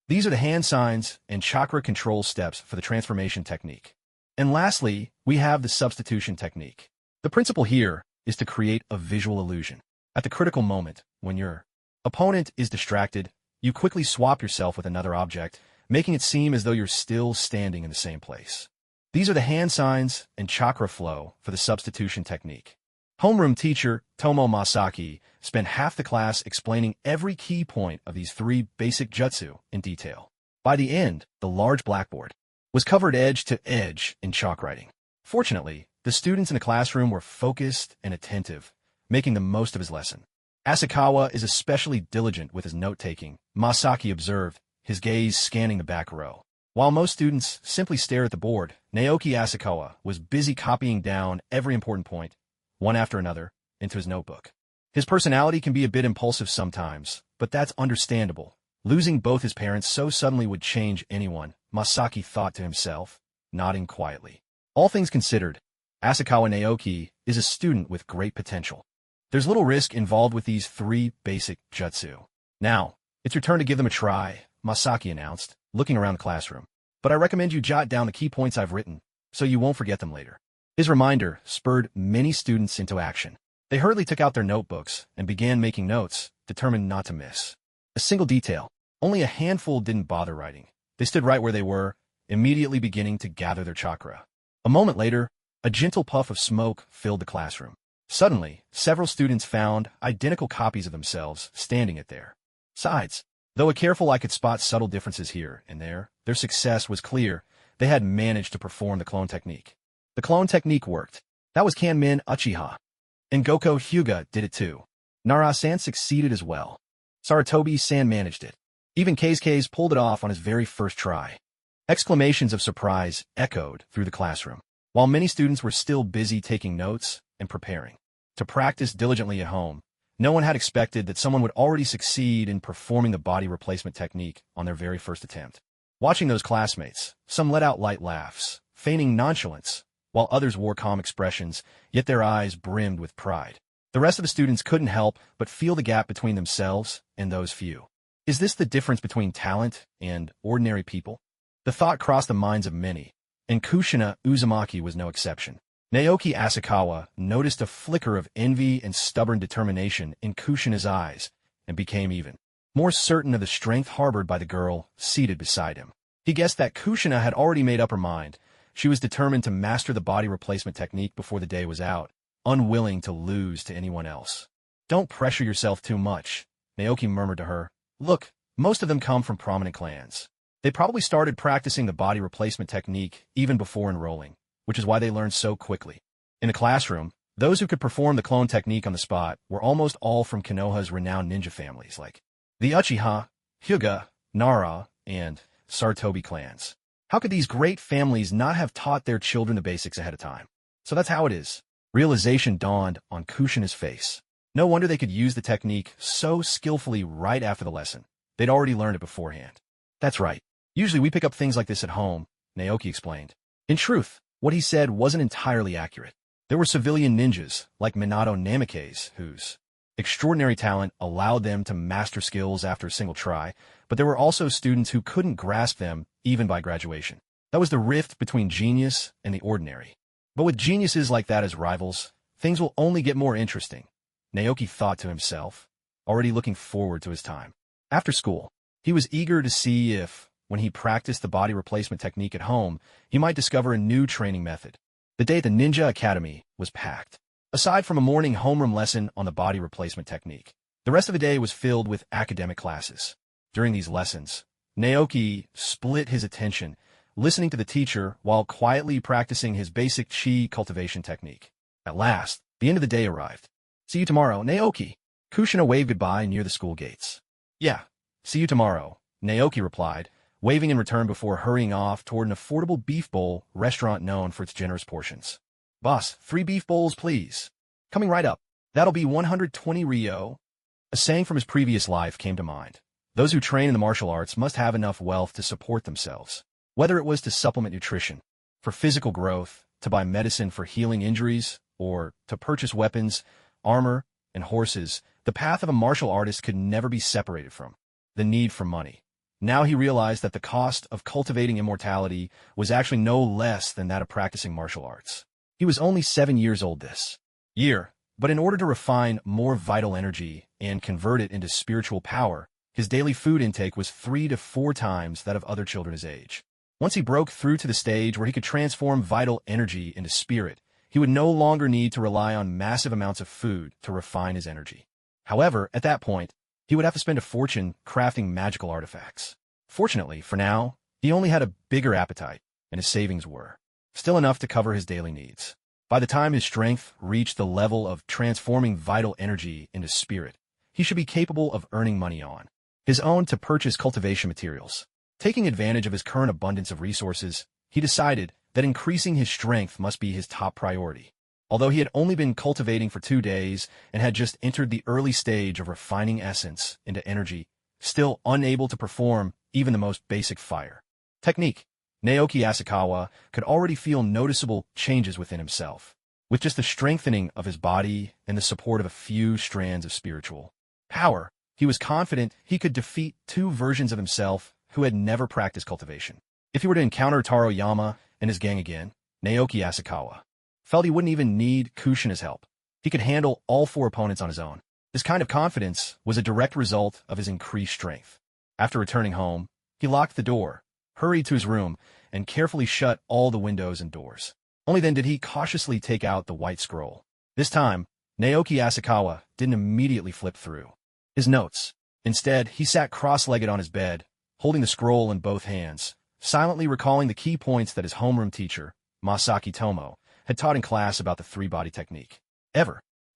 These are the hand signs and chakra control steps for the transformation technique. And lastly, we have the substitution technique. The principle here is to create a visual illusion. At the critical moment, when your opponent is distracted, you quickly swap yourself with another object, making it seem as though you're still standing in the same place. These are the hand signs and chakra flow for the substitution technique. Homeroom teacher Tomo Masaki spent half the class explaining every key point of these three basic jutsu in detail. By the end, the large blackboard was covered edge to edge in chalk writing. Fortunately, the students in the classroom were focused and attentive, making the most of his lesson. Asakawa is especially diligent with his note-taking, Masaki observed, his gaze scanning the back row. While most students simply stare at the board, Naoki Asakawa was busy copying down every important point, one after another, into his notebook. His personality can be a bit impulsive sometimes, but that's understandable. Losing both his parents so suddenly would change anyone, Masaki thought to himself, nodding quietly. All things considered, Asakawa Naoki is a student with great potential. There's little risk involved with these three basic jutsu. Now, it's your turn to give them a try, Masaki announced, looking around the classroom. But I recommend you jot down the key points I've written, so you won't forget them later. His reminder spurred many students into action. They hurriedly took out their notebooks and began making notes, determined not to miss a single detail. Only a handful didn't bother writing. They stood right where they were, immediately beginning to gather their chakra. A moment later, a gentle puff of smoke filled the classroom. Suddenly, several students found identical copies of themselves standing at their sides. Though a careful eye could spot subtle differences here and there, their success was clear. They had managed to perform the clone technique. The clone technique worked. That was Kanmin Uchiha. And Goko Hyuga did it too. Nara-san succeeded as well. Sarutobi-san managed it. Even Keisuke pulled it off on his very first try. Exclamations of surprise echoed through the classroom, while many students were still busy taking notes and preparing to practice diligently at home. No one had expected that someone would already succeed in performing the body replacement technique on their very first attempt. Watching those classmates, some let out light laughs, feigning nonchalance, while others wore calm expressions, yet their eyes brimmed with pride. The rest of the students couldn't help but feel the gap between themselves and those few. Is this the difference between talent and ordinary people? The thought crossed the minds of many, and Kushina Uzumaki was no exception. Naoki Asakawa noticed a flicker of envy and stubborn determination in Kushina's eyes and became even more certain of the strength harbored by the girl seated beside him. He guessed that Kushina had already made up her mind. She was determined to master the body replacement technique before the day was out, unwilling to lose to anyone else. Don't pressure yourself too much, Naoki murmured to her. Look, most of them come from prominent clans. They probably started practicing the body replacement technique even before enrolling, which is why they learned so quickly. In the classroom, those who could perform the clone technique on the spot were almost all from Konoha's renowned ninja families like the Uchiha, Hyuga, Nara, and Sarutobi clans. How could these great families not have taught their children the basics ahead of time? So that's how it is. Realization dawned on Kushina's face. No wonder they could use the technique so skillfully right after the lesson. They'd already learned it beforehand. That's right. Usually we pick up things like this at home, Naoki explained. In truth, what he said wasn't entirely accurate. There were civilian ninjas, like Minato Namikaze, whose extraordinary talent allowed them to master skills after a single try, but there were also students who couldn't grasp them even by graduation. That was the rift between genius and the ordinary. But with geniuses like that as rivals, things will only get more interesting, Naoki thought to himself, already looking forward to his time. After school, he was eager to see if, when he practiced the body replacement technique at home, he might discover a new training method. The day at the Ninja Academy was packed. Aside from a morning homeroom lesson on the body replacement technique, the rest of the day was filled with academic classes. During these lessons, Naoki split his attention, listening to the teacher while quietly practicing his basic chi cultivation technique. At last, the end of the day arrived. See you tomorrow, Naoki. Kushina waved goodbye near the school gates. Yeah, see you tomorrow, Naoki replied, waving in return before hurrying off toward an affordable beef bowl restaurant known for its generous portions. Boss, 3 beef bowls, please. Coming right up. That'll be 120 Rio. A saying from his previous life came to mind. Those who train in the martial arts must have enough wealth to support themselves. Whether it was to supplement nutrition, for physical growth, to buy medicine for healing injuries, or to purchase weapons, armor, and horses, the path of a martial artist could never be separated from the need for money. Now he realized that the cost of cultivating immortality was actually no less than that of practicing martial arts. He was only 7 years old this year, but in order to refine more vital energy and convert it into spiritual power, his daily food intake was 3 to 4 times that of other children his age. Once he broke through to the stage where he could transform vital energy into spirit, he would no longer need to rely on massive amounts of food to refine his energy. However, at that point, he would have to spend a fortune crafting magical artifacts. Fortunately, for now, he only had a bigger appetite, and his savings were still enough to cover his daily needs. By the time his strength reached the level of transforming vital energy into spirit, he should be capable of earning money on his own to purchase cultivation materials. Taking advantage of his current abundance of resources, he decided that increasing his strength must be his top priority. Although he had only been cultivating for 2 days and had just entered the early stage of refining essence into energy, still unable to perform even the most basic fire technique, Naoki Asakawa could already feel noticeable changes within himself. With just the strengthening of his body and the support of a few strands of spiritual power, he was confident he could defeat 2 versions of himself who had never practiced cultivation. If he were to encounter Taro Yama and his gang again, Naoki Asakawa felt he wouldn't even need Kushina's help. He could handle all 4 opponents on his own. This kind of confidence was a direct result of his increased strength. After returning home, he locked the door, hurried to his room, and carefully shut all the windows and doors. Only then did he cautiously take out the white scroll. This time, Naoki Asakawa didn't immediately flip through his notes. Instead, he sat cross-legged on his bed, holding the scroll in both hands, silently recalling the key points that his homeroom teacher, Masaki Tomo, had taught in class about the 3-body technique.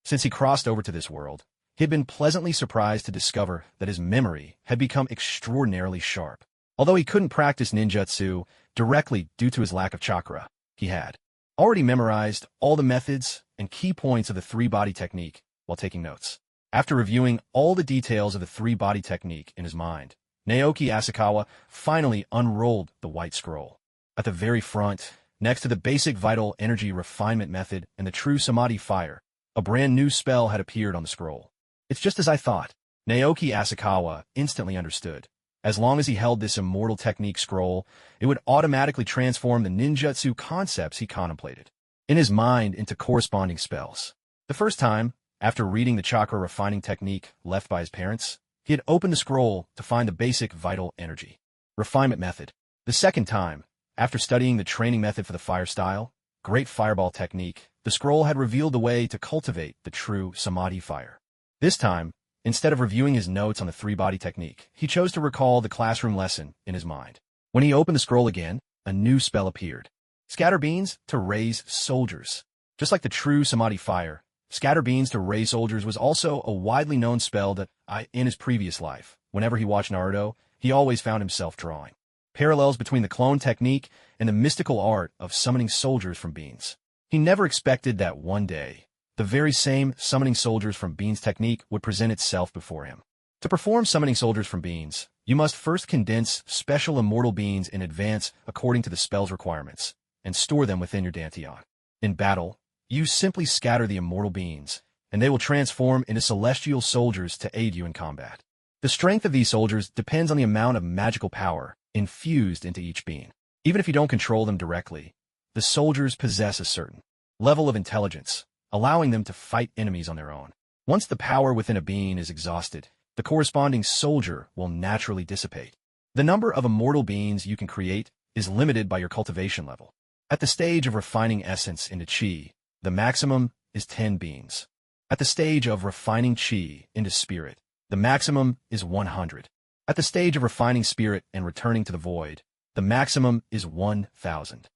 Since he crossed over to this world, he had been pleasantly surprised to discover that his memory had become extraordinarily sharp. Although he couldn't practice ninjutsu directly due to his lack of chakra, he had already memorized all the methods and key points of the 3-body technique while taking notes. After reviewing all the details of the 3-body technique in his mind, Naoki Asakawa finally unrolled the white scroll. At the very front, next to the basic vital energy refinement method and the true samadhi fire, a brand new spell had appeared on the scroll. It's just as I thought. Naoki Asakawa instantly understood. As long as he held this immortal technique scroll, it would automatically transform the ninjutsu concepts he contemplated in his mind into corresponding spells. The first time, after reading the chakra refining technique left by his parents, he had opened the scroll to find the basic vital energy refinement method. The second time, after studying the training method for the fire style, great fireball technique, the scroll had revealed the way to cultivate the true samadhi fire. This time, instead of reviewing his notes on the 3-body technique, he chose to recall the classroom lesson in his mind. When he opened the scroll again, a new spell appeared. Scatter beans to raise soldiers. Just like the true samadhi fire, scatter beans to raise soldiers was also a widely known spell that, in his previous life, whenever he watched Naruto, he always found himself drawing parallels between the clone technique and the mystical art of summoning soldiers from beans. He never expected that one day, the very same summoning soldiers from beans technique would present itself before him. To perform summoning soldiers from beans, you must first condense special immortal beans in advance according to the spell's requirements, and store them within your dantian. In battle, you simply scatter the immortal beans, and they will transform into celestial soldiers to aid you in combat. The strength of these soldiers depends on the amount of magical power infused into each bean. Even if you don't control them directly, the soldiers possess a certain level of intelligence, allowing them to fight enemies on their own. Once the power within a being is exhausted, the corresponding soldier will naturally dissipate. The number of immortal beings you can create is limited by your cultivation level. At the stage of refining essence into chi, the maximum is 10 beings. At the stage of refining chi into spirit, the maximum is 100. At the stage of refining spirit and returning to the void, the maximum is 1,000.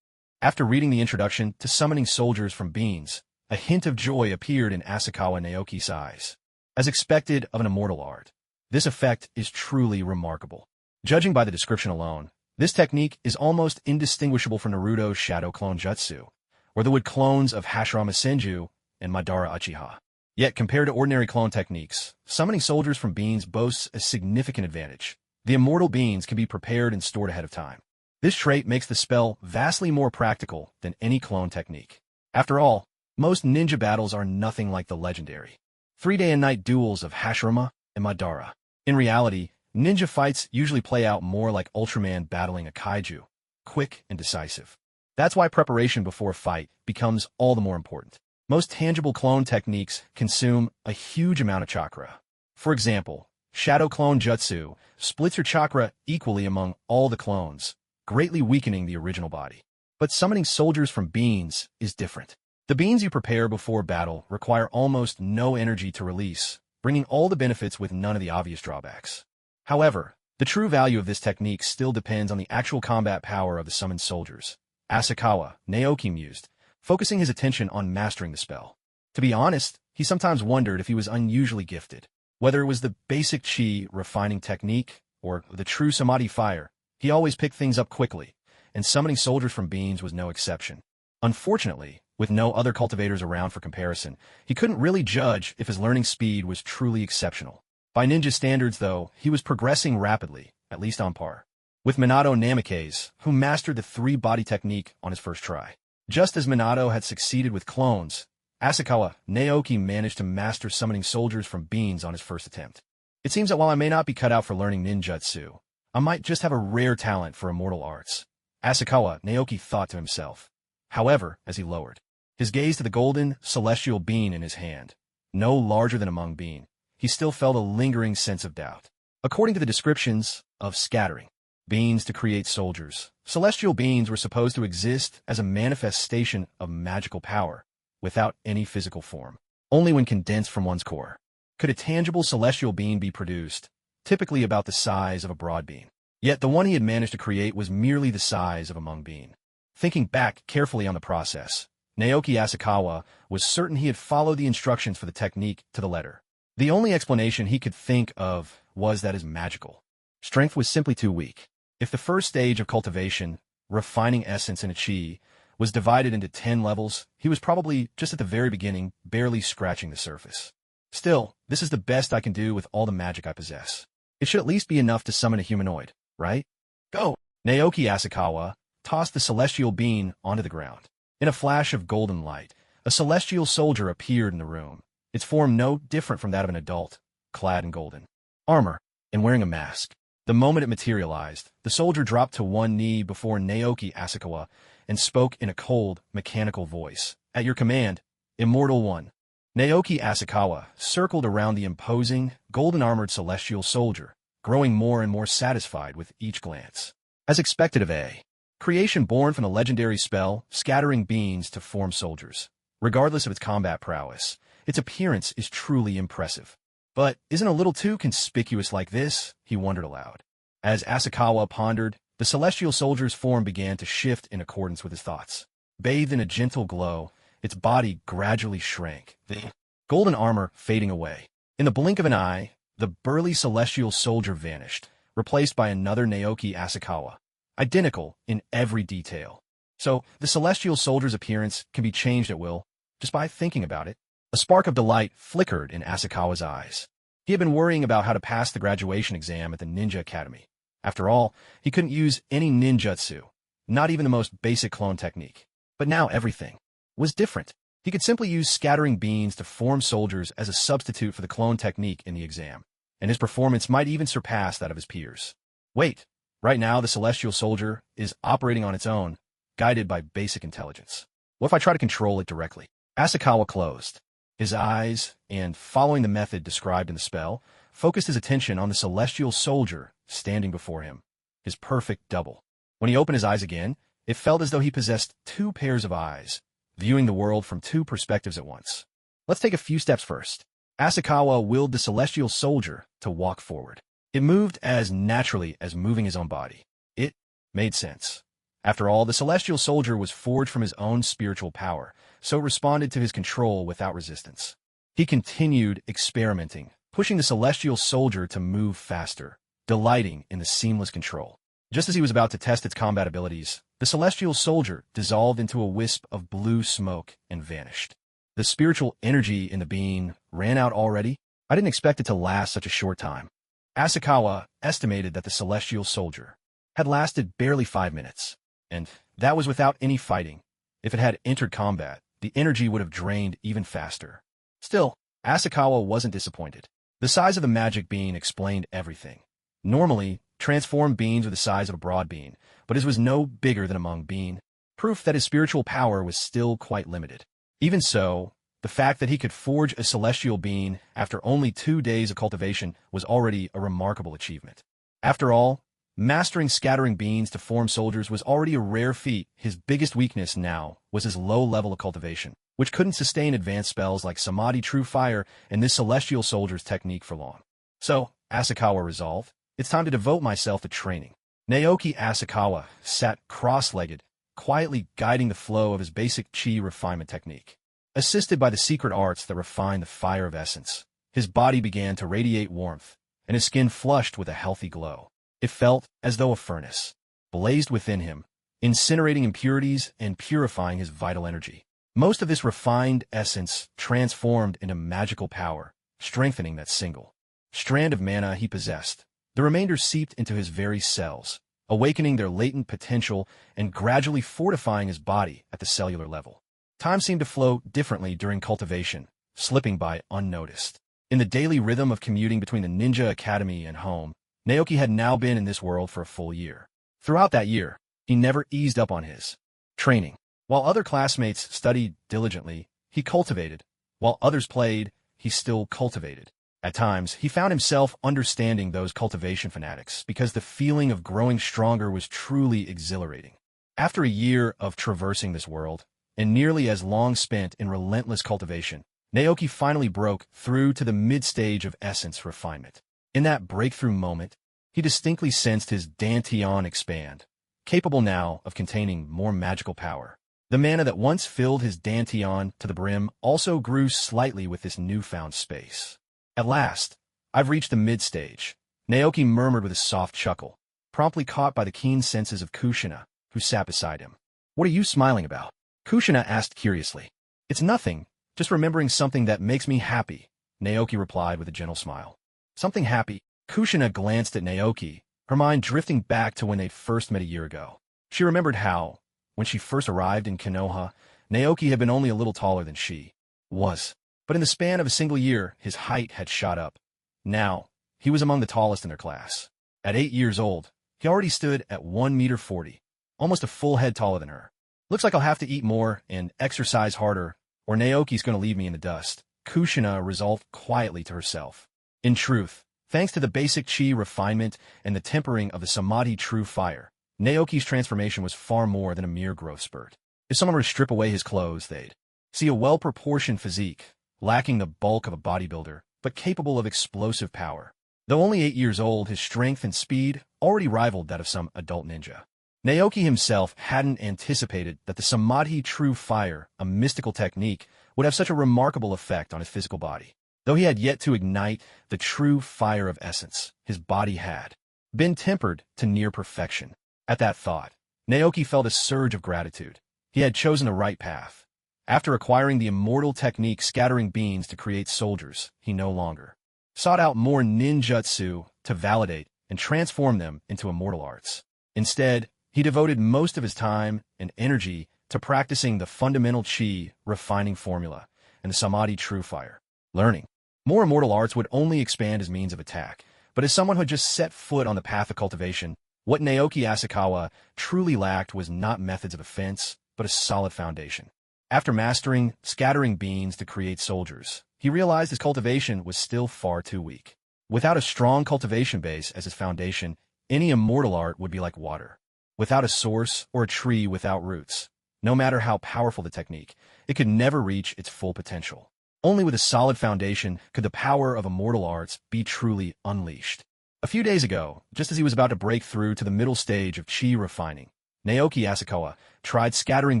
After reading the introduction to summoning soldiers from beans, a hint of joy appeared in Asakawa Naoki's eyes. As expected of an immortal art, this effect is truly remarkable. Judging by the description alone, this technique is almost indistinguishable from Naruto's Shadow Clone Jutsu, or the wood clones of Hashirama Senju and Madara Uchiha. Yet, compared to ordinary clone techniques, summoning soldiers from beans boasts a significant advantage. The immortal beans can be prepared and stored ahead of time. This trait makes the spell vastly more practical than any clone technique. After all, most ninja battles are nothing like the legendary 3-day and night duels of Hashirama and Madara. In reality, ninja fights usually play out more like Ultraman battling a kaiju, quick and decisive. That's why preparation before a fight becomes all the more important. Most tangible clone techniques consume a huge amount of chakra. For example, Shadow Clone Jutsu splits your chakra equally among all the clones, greatly weakening the original body. But summoning soldiers from beans is different. The beans you prepare before battle require almost no energy to release, bringing all the benefits with none of the obvious drawbacks. However, the true value of this technique still depends on the actual combat power of the summoned soldiers. Asakawa, Naoki mused, focusing his attention on mastering the spell. To be honest, he sometimes wondered if he was unusually gifted. Whether it was the basic chi refining technique or the true samadhi fire, he always picked things up quickly, and summoning soldiers from beans was no exception. Unfortunately, with no other cultivators around for comparison, he couldn't really judge if his learning speed was truly exceptional. By ninja standards, though, he was progressing rapidly, at least on par with Minato Namikaze, who mastered the three-body technique on his first try. Just as Minato had succeeded with clones, Asakawa Naoki managed to master summoning soldiers from beans on his first attempt. It seems that while I may not be cut out for learning ninjutsu, I might just have a rare talent for immortal arts, Asakawa Naoki thought to himself. However, as he lowered his gaze to the golden, celestial bean in his hand, no larger than a mung bean, he still felt a lingering sense of doubt. According to the descriptions of scattering beans to create soldiers, celestial beans were supposed to exist as a manifestation of magical power, without any physical form, only when condensed from one's core. Could a tangible celestial bean be produced, typically about the size of a broad bean? Yet the one he had managed to create was merely the size of a mung bean. Thinking back carefully on the process, Naoki Asakawa was certain he had followed the instructions for the technique to the letter. The only explanation he could think of was that his magical strength was simply too weak. If the first stage of cultivation, refining essence in a chi, was divided into 10 levels, he was probably just at the very beginning, barely scratching the surface. Still, this is the best I can do with all the magic I possess. It should at least be enough to summon a humanoid, right? Go! Naoki Asakawa tossed the celestial bean onto the ground. In a flash of golden light, a celestial soldier appeared in the room, its form no different from that of an adult, clad in golden armor and wearing a mask. The moment it materialized, the soldier dropped to one knee before Naoki Asakawa and spoke in a cold, mechanical voice. At your command, Immortal One. Naoki Asakawa circled around the imposing, golden-armored celestial soldier, growing more and more satisfied with each glance. As expected of a creation born from the legendary spell, scattering beans to form soldiers. Regardless of its combat prowess, its appearance is truly impressive. But isn't a little too conspicuous like this? He wondered aloud. As Asakawa pondered, the celestial soldier's form began to shift in accordance with his thoughts. Bathed in a gentle glow, its body gradually shrank, the golden armor fading away. In the blink of an eye, the burly celestial soldier vanished, replaced by another Naoki Asakawa, identical in every detail. So, the celestial soldier's appearance can be changed at will, just by thinking about it. A spark of delight flickered in Asakawa's eyes. He had been worrying about how to pass the graduation exam at the Ninja Academy. After all, he couldn't use any ninjutsu, not even the most basic clone technique. But now everything was different. He could simply use scattering beans to form soldiers as a substitute for the clone technique in the exam, and his performance might even surpass that of his peers. Wait, right now the celestial soldier is operating on its own, guided by basic intelligence. What if I try to control it directly? Asakawa closed his eyes and, following the method described in the spell, focused his attention on the celestial soldier standing before him, his perfect double. When he opened his eyes again, it felt as though he possessed two pairs of eyes, viewing the world from two perspectives at once. Let's take a few steps first. Asakawa willed the celestial soldier to walk forward. It moved as naturally as moving his own body. It made sense. After all, the celestial soldier was forged from his own spiritual power, so responded to his control without resistance. He continued experimenting, pushing the celestial soldier to move faster, delighting in the seamless control. Just as he was about to test its combat abilities, the celestial soldier dissolved into a wisp of blue smoke and vanished. The spiritual energy in the being ran out already? I didn't expect it to last such a short time. Asakawa estimated that the celestial soldier had lasted barely 5 minutes, and that was without any fighting. If it had entered combat, the energy would have drained even faster. Still, Asakawa wasn't disappointed. The size of the magic bean explained everything. Normally, transformed beans were the size of a broad bean, but his was no bigger than a mung bean, proof that his spiritual power was still quite limited. Even so, the fact that he could forge a celestial bean after only 2 days of cultivation was already a remarkable achievement. After all, Mastering scattering beans to form soldiers was already a rare feat. His biggest weakness now was his low level of cultivation, which couldn't sustain advanced spells like Samadhi True Fire and this celestial soldier's technique for long. So, Asakawa resolved, it's time to devote myself to training. Naoki Asakawa sat cross-legged, quietly guiding the flow of his basic chi refinement technique. Assisted by the secret arts that refine the fire of essence, his body began to radiate warmth, and his skin flushed with a healthy glow. It felt as though a furnace blazed within him, incinerating impurities and purifying his vital energy. Most of this refined essence transformed into magical power, strengthening that single strand of mana he possessed. The remainder seeped into his very cells, awakening their latent potential and gradually fortifying his body at the cellular level. Time seemed to flow differently during cultivation, slipping by unnoticed. In the daily rhythm of commuting between the ninja academy and home, Naoki had now been in this world for a full year. Throughout that year, he never eased up on his training. While other classmates studied diligently, he cultivated. While others played, he still cultivated. At times, he found himself understanding those cultivation fanatics because the feeling of growing stronger was truly exhilarating. After a year of traversing this world, and nearly as long spent in relentless cultivation, Naoki finally broke through to the mid-stage of essence refinement. In that breakthrough moment, he distinctly sensed his dantian expand, capable now of containing more magical power. The mana that once filled his dantian to the brim also grew slightly with this newfound space. At last, I've reached the mid-stage, Naoki murmured with a soft chuckle, promptly caught by the keen senses of Kushina, who sat beside him. What are you smiling about? Kushina asked curiously. It's nothing, just remembering something that makes me happy, Naoki replied with a gentle smile. Something happy? Kushina glanced at Naoki, her mind drifting back to when they'd first met a year ago. She remembered how, when she first arrived in Konoha, Naoki had been only a little taller than she was. But in the span of a single year, his height had shot up. Now, he was among the tallest in their class. At 8 years old, he already stood at 1.40 meters, almost a full head taller than her. Looks like I'll have to eat more and exercise harder, or Naoki's going to leave me in the dust, Kushina resolved quietly to herself. In truth, thanks to the basic chi refinement and the tempering of the Samadhi True Fire, Naoki's transformation was far more than a mere growth spurt. If someone were to strip away his clothes, they'd see a well-proportioned physique, lacking the bulk of a bodybuilder, but capable of explosive power. Though only 8 years old, his strength and speed already rivaled that of some adult ninja. Naoki himself hadn't anticipated that the Samadhi True Fire, a mystical technique, would have such a remarkable effect on his physical body. Though he had yet to ignite the true fire of essence, his body had been tempered to near perfection. At that thought, Naoki felt a surge of gratitude. He had chosen the right path. After acquiring the immortal technique scattering beans to create soldiers, he no longer sought out more ninjutsu to validate and transform them into immortal arts. Instead, he devoted most of his time and energy to practicing the fundamental chi refining formula and the Samadhi True Fire. Learning more immortal arts would only expand his means of attack, but as someone who had just set foot on the path of cultivation, what Naoki Asakawa truly lacked was not methods of offense, but a solid foundation. After mastering scattering beans to create soldiers, he realized his cultivation was still far too weak. Without a strong cultivation base as his foundation, any immortal art would be like water. Without a source or a tree without roots, no matter how powerful the technique, it could never reach its full potential. Only with a solid foundation could the power of immortal arts be truly unleashed. A few days ago, just as he was about to break through to the middle stage of chi refining, Naoki Asakawa tried scattering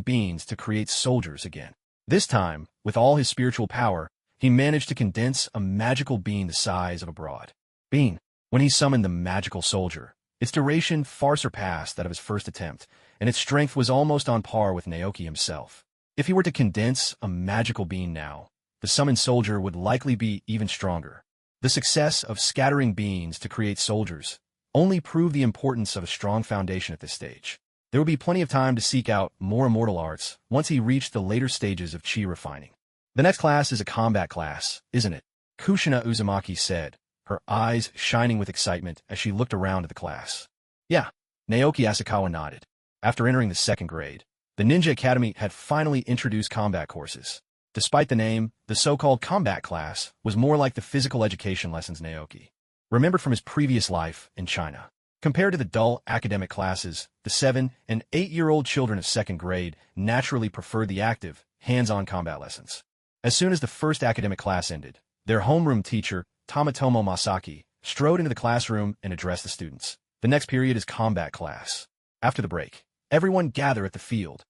beans to create soldiers again. This time, with all his spiritual power, he managed to condense a magical bean the size of a broad bean. When he summoned the magical soldier, its duration far surpassed that of his first attempt, and its strength was almost on par with Naoki himself. If he were to condense a magical bean now, the summoned soldier would likely be even stronger. The success of scattering beans to create soldiers only proved the importance of a strong foundation at this stage. There would be plenty of time to seek out more immortal arts once he reached the later stages of chi refining. The next class is a combat class, isn't it? Kushina Uzumaki said, her eyes shining with excitement as she looked around at the class. Yeah, Naoki Asakawa nodded. After entering the 2nd grade, the Ninja Academy had finally introduced combat courses. Despite the name, the so-called combat class was more like the physical education lessons Naoki remembered from his previous life in China. Compared to the dull academic classes, the 7- and 8-year-old children of second grade naturally preferred the active, hands-on combat lessons. As soon as the first academic class ended, their homeroom teacher, Tamatomo Masaki, strode into the classroom and addressed the students. The next period is combat class. After the break, everyone gather at the field.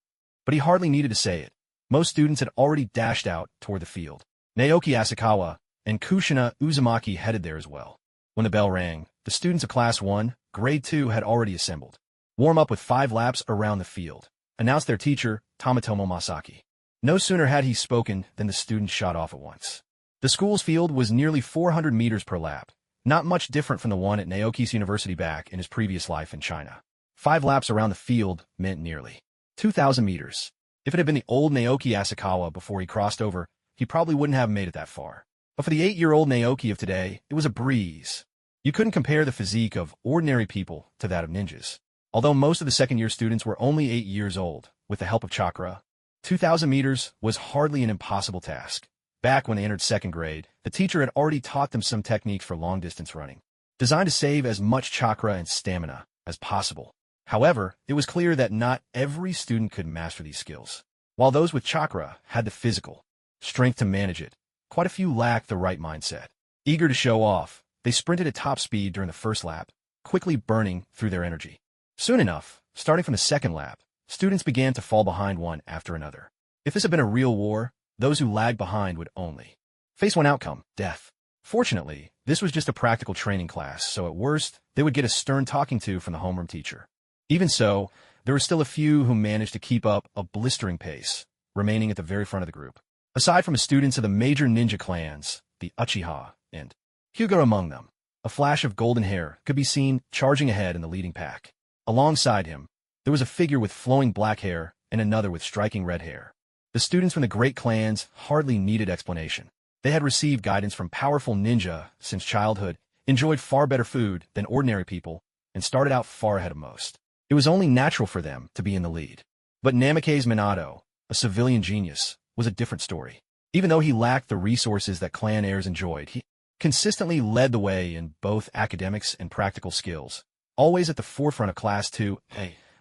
But he hardly needed to say it. Most students had already dashed out toward the field. Naoki Asakawa and Kushina Uzumaki headed there as well. When the bell rang, the students of Class 1, Grade 2 had already assembled. Warm up with 5 laps around the field, announced their teacher, Tamatomo Masaki. No sooner had he spoken than the students shot off at once. The school's field was nearly 400 meters per lap, not much different from the one at Naoki's university back in his previous life in China. 5 laps around the field meant nearly 2,000 meters. If it had been the old Naoki Asakawa before he crossed over, he probably wouldn't have made it that far. But for the 8-year-old Naoki of today, it was a breeze. You couldn't compare the physique of ordinary people to that of ninjas. Although most of the second-year students were only 8 years old, with the help of chakra, 2,000 meters was hardly an impossible task. Back when they entered second grade, the teacher had already taught them some techniques for long-distance running, designed to save as much chakra and stamina as possible. However, it was clear that not every student could master these skills. While those with chakra had the physical strength to manage it, quite a few lacked the right mindset. Eager to show off, they sprinted at top speed during the first lap, quickly burning through their energy. Soon enough, starting from the second lap, students began to fall behind one after another. If this had been a real war, those who lagged behind would only face one outcome, death. Fortunately, this was just a practical training class, so at worst, they would get a stern talking to from the homeroom teacher. Even so, there were still a few who managed to keep up a blistering pace, remaining at the very front of the group. Aside from the students of the major ninja clans, the Uchiha, and Hyuga among them, a flash of golden hair could be seen charging ahead in the leading pack. Alongside him, there was a figure with flowing black hair and another with striking red hair. The students from the great clans hardly needed explanation. They had received guidance from powerful ninja since childhood, enjoyed far better food than ordinary people, and started out far ahead of most. It was only natural for them to be in the lead. But Nameki's Minato, a civilian genius, was a different story. Even though he lacked the resources that clan heirs enjoyed, he consistently led the way in both academics and practical skills, always at the forefront of Class 2,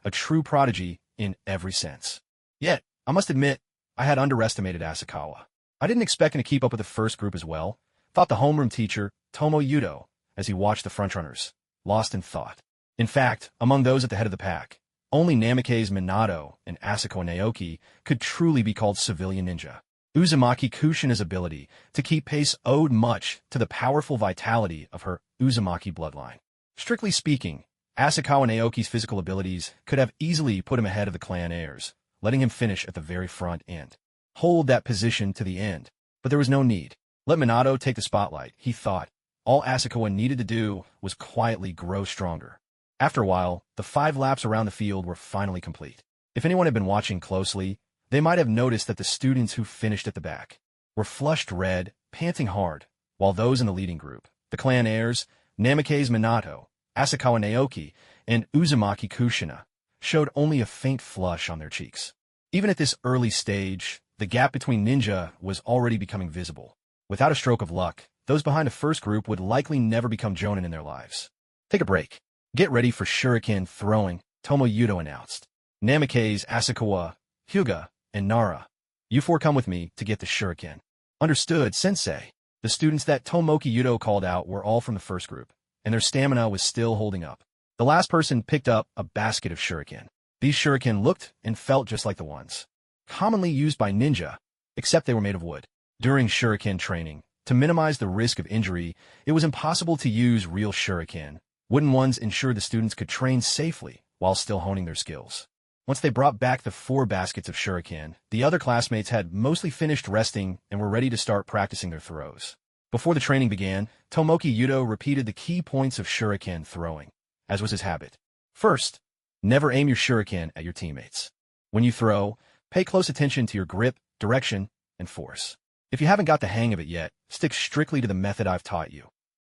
a true prodigy in every sense. Yet, I must admit, I had underestimated Asakawa. I didn't expect him to keep up with the first group as well, thought the homeroom teacher, Tomo Yudo, as he watched the frontrunners, lost in thought. In fact, among those at the head of the pack, only Nameki's Minato and Asako Naoki could truly be called civilian ninja. Uzumaki Kushina's ability to keep pace owed much to the powerful vitality of her Uzumaki bloodline. Strictly speaking, Asakawa Naoki's physical abilities could have easily put him ahead of the clan heirs, letting him finish at the very front and hold that position to the end. But there was no need. Let Minato take the spotlight, he thought. All Asakawa needed to do was quietly grow stronger. After a while, the 5 laps around the field were finally complete. If anyone had been watching closely, they might have noticed that the students who finished at the back were flushed red, panting hard, while those in the leading group, the clan heirs, Nameki's Minato, Asakawa Naoki, and Uzumaki Kushina, showed only a faint flush on their cheeks. Even at this early stage, the gap between ninja was already becoming visible. Without a stroke of luck, those behind the first group would likely never become Jonin in their lives. Take a break. Get ready for shuriken throwing, Tomo Yudo announced. Nameki's Asakawa, Hyuga, and Nara. You 4 come with me to get the shuriken. Understood, sensei. The students that Tomoki Yudo called out were all from the first group, and their stamina was still holding up. The last person picked up a basket of shuriken. These shuriken looked and felt just like the ones commonly used by ninja, except they were made of wood. During shuriken training, to minimize the risk of injury, it was impossible to use real shuriken. Wooden ones ensured the students could train safely while still honing their skills. Once they brought back the 4 baskets of shuriken, the other classmates had mostly finished resting and were ready to start practicing their throws. Before the training began, Tomoki Yudo repeated the key points of shuriken throwing, as was his habit. First, never aim your shuriken at your teammates. When you throw, pay close attention to your grip, direction, and force. If you haven't got the hang of it yet, stick strictly to the method I've taught you.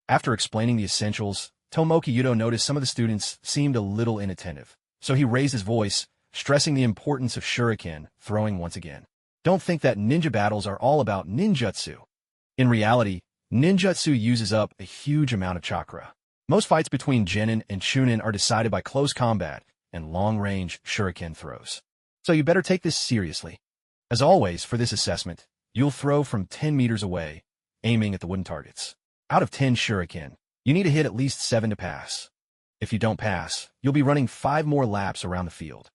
After explaining the essentials, Tomoki Yudo noticed some of the students seemed a little inattentive, so he raised his voice, stressing the importance of shuriken throwing once again. Don't think that ninja battles are all about ninjutsu. In reality, ninjutsu uses up a huge amount of chakra. Most fights between Jonin and Chunin are decided by close combat and long-range shuriken throws. So you better take this seriously. As always, for this assessment, you'll throw from 10 meters away, aiming at the wooden targets. Out of 10 shuriken, you need to hit at least 7 to pass. If you don't pass, you'll be running 5 more laps around the field.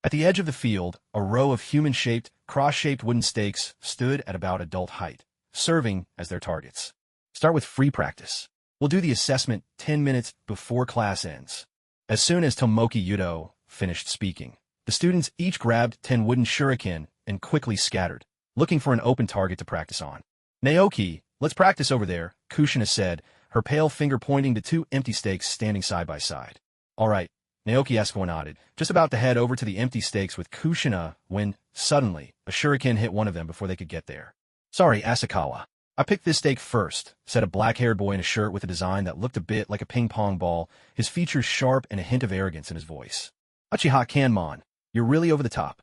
At the edge of the field, a row of human-shaped, cross-shaped wooden stakes stood at about adult height, serving as their targets. Start with free practice. We'll do the assessment 10 minutes before class ends. As soon as Tomoki Yudo finished speaking, the students each grabbed 10 wooden shuriken and quickly scattered, looking for an open target to practice on. Naoki, let's practice over there, Kushina said, her pale finger pointing to 2 empty stakes standing side by side. All right, Naoki Asakawa nodded, just about to head over to the empty stakes with Kushina when, suddenly, a shuriken hit one of them before they could get there. Sorry, Asakawa. I picked this stake first, said a black-haired boy in a shirt with a design that looked a bit like a ping-pong ball, his features sharp and a hint of arrogance in his voice. Uchiha Kanmon, you're really over the top.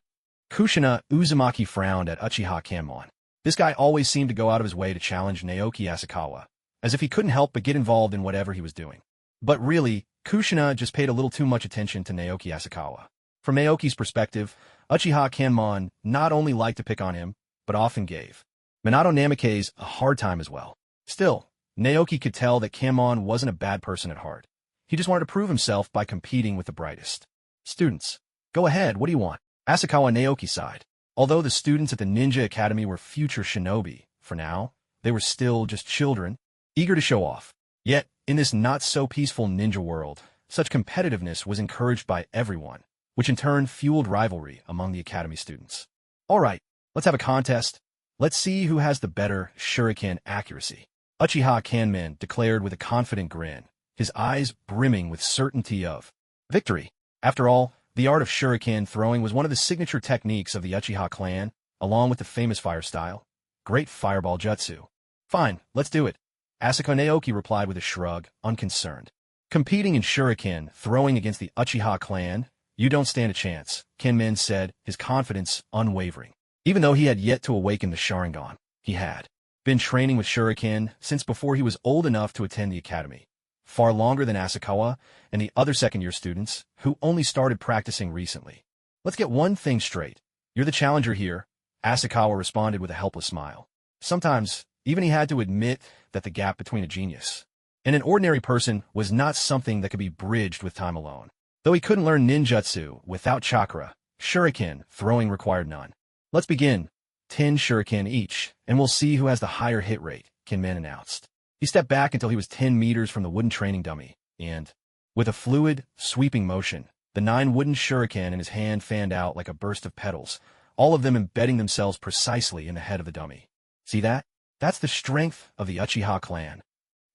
Kushina Uzumaki frowned at Uchiha Kanmon. This guy always seemed to go out of his way to challenge Naoki Asakawa, as if he couldn't help but get involved in whatever he was doing. But really, Kushina just paid a little too much attention to Naoki Asakawa. From Naoki's perspective, Uchiha Kanmon not only liked to pick on him, but often gave Minato Namikaze a hard time as well. Still, Naoki could tell that Kanmon wasn't a bad person at heart. He just wanted to prove himself by competing with the brightest. Students, go ahead, what do you want? Asakawa Naoki sighed. Although the students at the Ninja Academy were future shinobi, for now, they were still just children, eager to show off. Yet, in this not-so-peaceful ninja world, such competitiveness was encouraged by everyone, which in turn fueled rivalry among the academy students. All right, let's have a contest. Let's see who has the better shuriken accuracy. Uchiha Kanmon declared with a confident grin, his eyes brimming with certainty of victory. After all, the art of shuriken throwing was one of the signature techniques of the Uchiha clan, along with the famous fire style, great fireball jutsu. Fine, let's do it. Asakawa Naoki replied with a shrug, unconcerned. Competing in shuriken throwing against the Uchiha clan, you don't stand a chance, Kanmon said, his confidence unwavering. Even though he had yet to awaken the Sharingan, he had been training with shuriken since before he was old enough to attend the academy, far longer than Asakawa and the other second-year students, who only started practicing recently. Let's get one thing straight. You're the challenger here, Asakawa responded with a helpless smile. Sometimes, even he had to admit that the gap between a genius and an ordinary person was not something that could be bridged with time alone. Though he couldn't learn ninjutsu without chakra, shuriken throwing required none. Let's begin. 10 shuriken each, and we'll see who has the higher hit rate, Kanmon announced. He stepped back until he was 10 meters from the wooden training dummy, and, with a fluid, sweeping motion, the 9 wooden shuriken in his hand fanned out like a burst of petals, all of them embedding themselves precisely in the head of the dummy. See that? That's the strength of the Uchiha clan.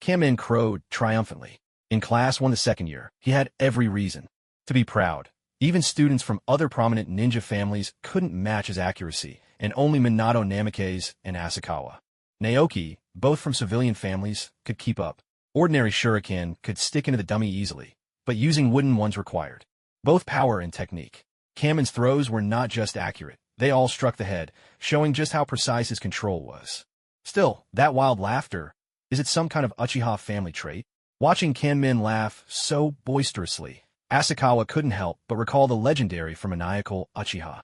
Kanmon crowed triumphantly. In class 1 the second year, he had every reason to be proud. Even students from other prominent ninja families couldn't match his accuracy, and only Minato Namikaze and Asakawa Naoki, both from civilian families, could keep up. Ordinary shuriken could stick into the dummy easily, but using wooden ones required both power and technique. Kanmon's throws were not just accurate, they all struck the head, showing just how precise his control was. Still, that wild laughter, is it some kind of Uchiha family trait? Watching Kanmon laugh so boisterously, Asakawa couldn't help but recall the legendary from maniacal Uchiha.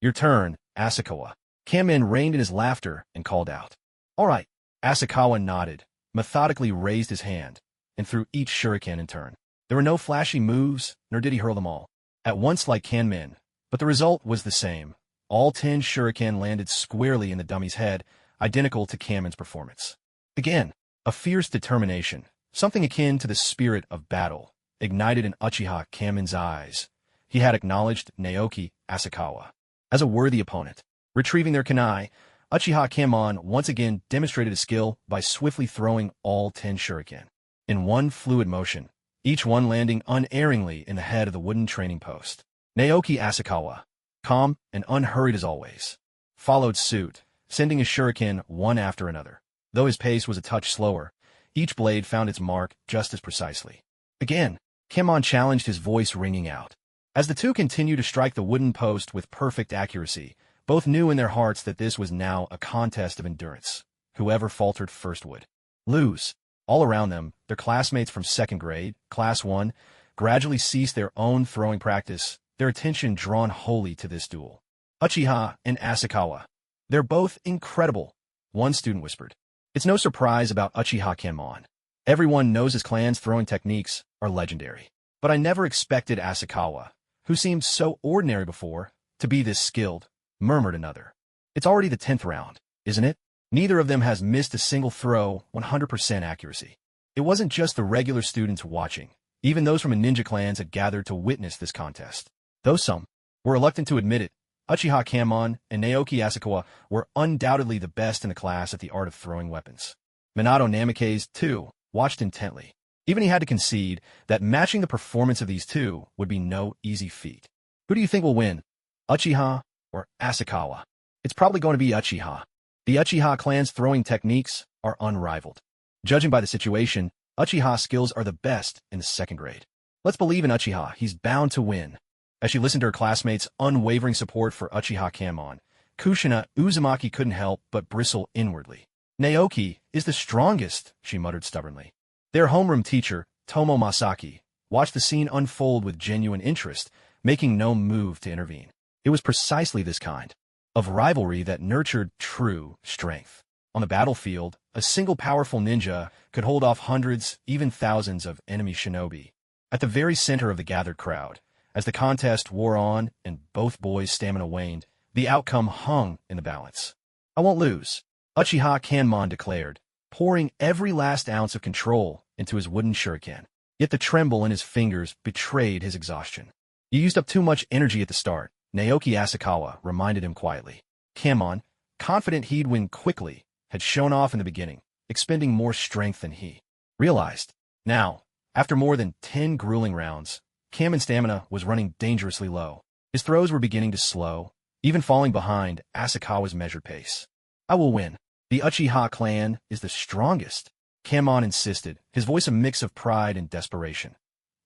Your turn, Asakawa. Kanmon reined in his laughter and called out. All right. Asakawa nodded, methodically raised his hand, and threw each shuriken in turn. There were no flashy moves, nor did he hurl them all at once like Kanmon, but the result was the same. All 10 shuriken landed squarely in the dummy's head, identical to Kanmon's performance. Again, a fierce determination, something akin to the spirit of battle, ignited in Uchiha Kanmon's eyes. He had acknowledged Naoki Asakawa as a worthy opponent. Retrieving their kunai, Uchiha Kanmon once again demonstrated his skill by swiftly throwing all 10 shuriken in one fluid motion, each one landing unerringly in the head of the wooden training post. Naoki Asakawa, calm and unhurried as always, followed suit, sending his shuriken one after another. Though his pace was a touch slower, each blade found its mark just as precisely. Again, Kanmon challenged, his voice ringing out. As the two continued to strike the wooden post with perfect accuracy, both knew in their hearts that this was now a contest of endurance. Whoever faltered first would lose. All around them, their classmates from second grade, class 1, gradually ceased their own throwing practice, their attention drawn wholly to this duel. Uchiha and Asakawa. They're both incredible, one student whispered. It's no surprise about Uchiha Kenmon. Everyone knows his clan's throwing techniques are legendary. But I never expected Asakawa, who seemed so ordinary before, to be this skilled, murmured another. It's already the 10th round, isn't it? Neither of them has missed a single throw, 100% accuracy. It wasn't just the regular students watching. Even those from a ninja clans had gathered to witness this contest. Though some were reluctant to admit it, Uchiha Kenmon and Naoki Asakawa were undoubtedly the best in the class at the art of throwing weapons. Minato Namikaze, too, watched intently. Even he had to concede that matching the performance of these two would be no easy feat. Who do you think will win, Uchiha or Asakawa? It's probably going to be Uchiha. The Uchiha clan's throwing techniques are unrivaled. Judging by the situation, Uchiha's skills are the best in the second grade. Let's believe in Uchiha, he's bound to win. As she listened to her classmates' unwavering support for Uchiha Kenmon, Kushina Uzumaki couldn't help but bristle inwardly. Naoki is the strongest, she muttered stubbornly. Their homeroom teacher, Tomo Masaki, watched the scene unfold with genuine interest, making no move to intervene. It was precisely this kind of rivalry that nurtured true strength. On the battlefield, a single powerful ninja could hold off hundreds, even thousands of enemy shinobi. At the very center of the gathered crowd, as the contest wore on and both boys' stamina waned, the outcome hung in the balance. I won't lose, Uchiha Kenmon declared, pouring every last ounce of control into his wooden shuriken. Yet the tremble in his fingers betrayed his exhaustion. You used up too much energy at the start, Naoki Asakawa reminded him quietly. Kenmon, confident he'd win quickly, had shown off in the beginning, expending more strength than he realized. Now, after more than 10 grueling rounds, Kenmon's stamina was running dangerously low. His throws were beginning to slow, even falling behind Asakawa's measured pace. I will win. The Uchiha clan is the strongest, Kenmon insisted, his voice a mix of pride and desperation.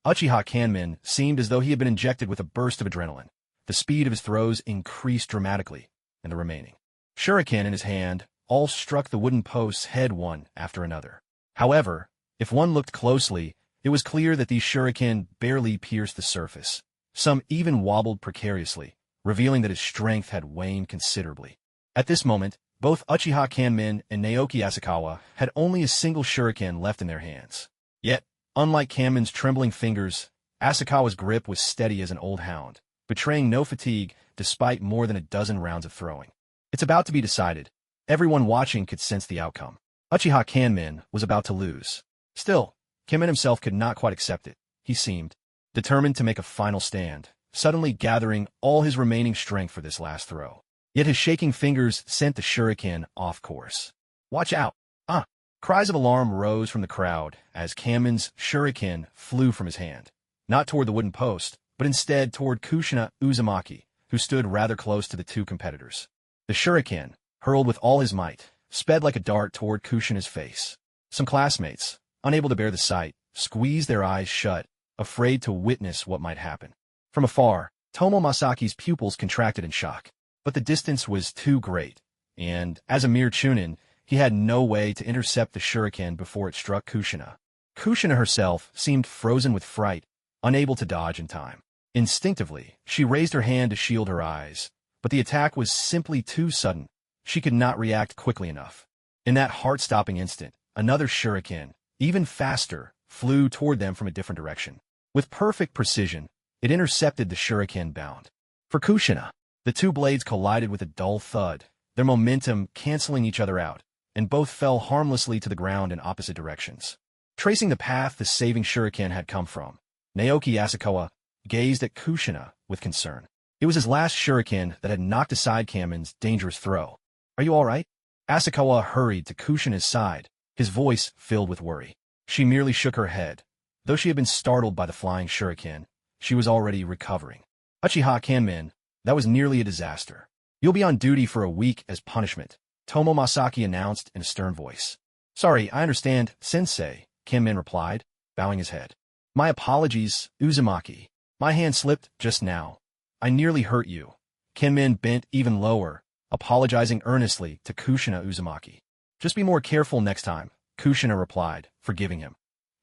Uchiha Kenmon seemed as though he had been injected with a burst of adrenaline. The speed of his throws increased dramatically, and the remaining shuriken in his hand all struck the wooden posts head one after another. However, if one looked closely, it was clear that these shuriken barely pierced the surface. Some even wobbled precariously, revealing that his strength had waned considerably. At this moment, both Uchiha Kenmon and Naoki Asakawa had only a single shuriken left in their hands. Yet, unlike Kenmon's trembling fingers, Asakawa's grip was steady as an old hound, betraying no fatigue despite more than a dozen rounds of throwing. It's about to be decided. Everyone watching could sense the outcome. Uchiha Kenmon was about to lose. Still, Kenmon himself could not quite accept it. He seemed determined to make a final stand, suddenly gathering all his remaining strength for this last throw. Yet his shaking fingers sent the shuriken off course. Watch out! Ah! Cries of alarm rose from the crowd as Kenmon's shuriken flew from his hand, not toward the wooden post, but instead toward Kushina Uzumaki, who stood rather close to the two competitors. The shuriken, hurled with all his might, sped like a dart toward Kushina's face. Some classmates, unable to bear the sight, squeezed their eyes shut, afraid to witness what might happen. From afar, Tomo Masaki's pupils contracted in shock. But the distance was too great, and, as a mere Chunin, he had no way to intercept the shuriken before it struck Kushina. Kushina herself seemed frozen with fright, unable to dodge in time. Instinctively, she raised her hand to shield her eyes, but the attack was simply too sudden. She could not react quickly enough. In that heart-stopping instant, another shuriken, even faster, flew toward them from a different direction. With perfect precision, it intercepted the shuriken bound. For Kushina, the two blades collided with a dull thud, their momentum canceling each other out, and both fell harmlessly to the ground in opposite directions. Tracing the path the saving shuriken had come from, Naoki Asakawa gazed at Kushina with concern. It was his last shuriken that had knocked aside Kenmon's dangerous throw. Are you all right? Asakawa hurried to Kushina's side, his voice filled with worry. She merely shook her head. Though she had been startled by the flying shuriken, she was already recovering. Uchiha Kenmon, that was nearly a disaster. You'll be on duty for a week as punishment, Tomo Masaki announced in a stern voice. Sorry, I understand, sensei, Kenmon replied, bowing his head. My apologies, Uzumaki. My hand slipped just now. I nearly hurt you. Kenmon bent even lower, apologizing earnestly to Kushina Uzumaki. Just be more careful next time, Kushina replied, forgiving him.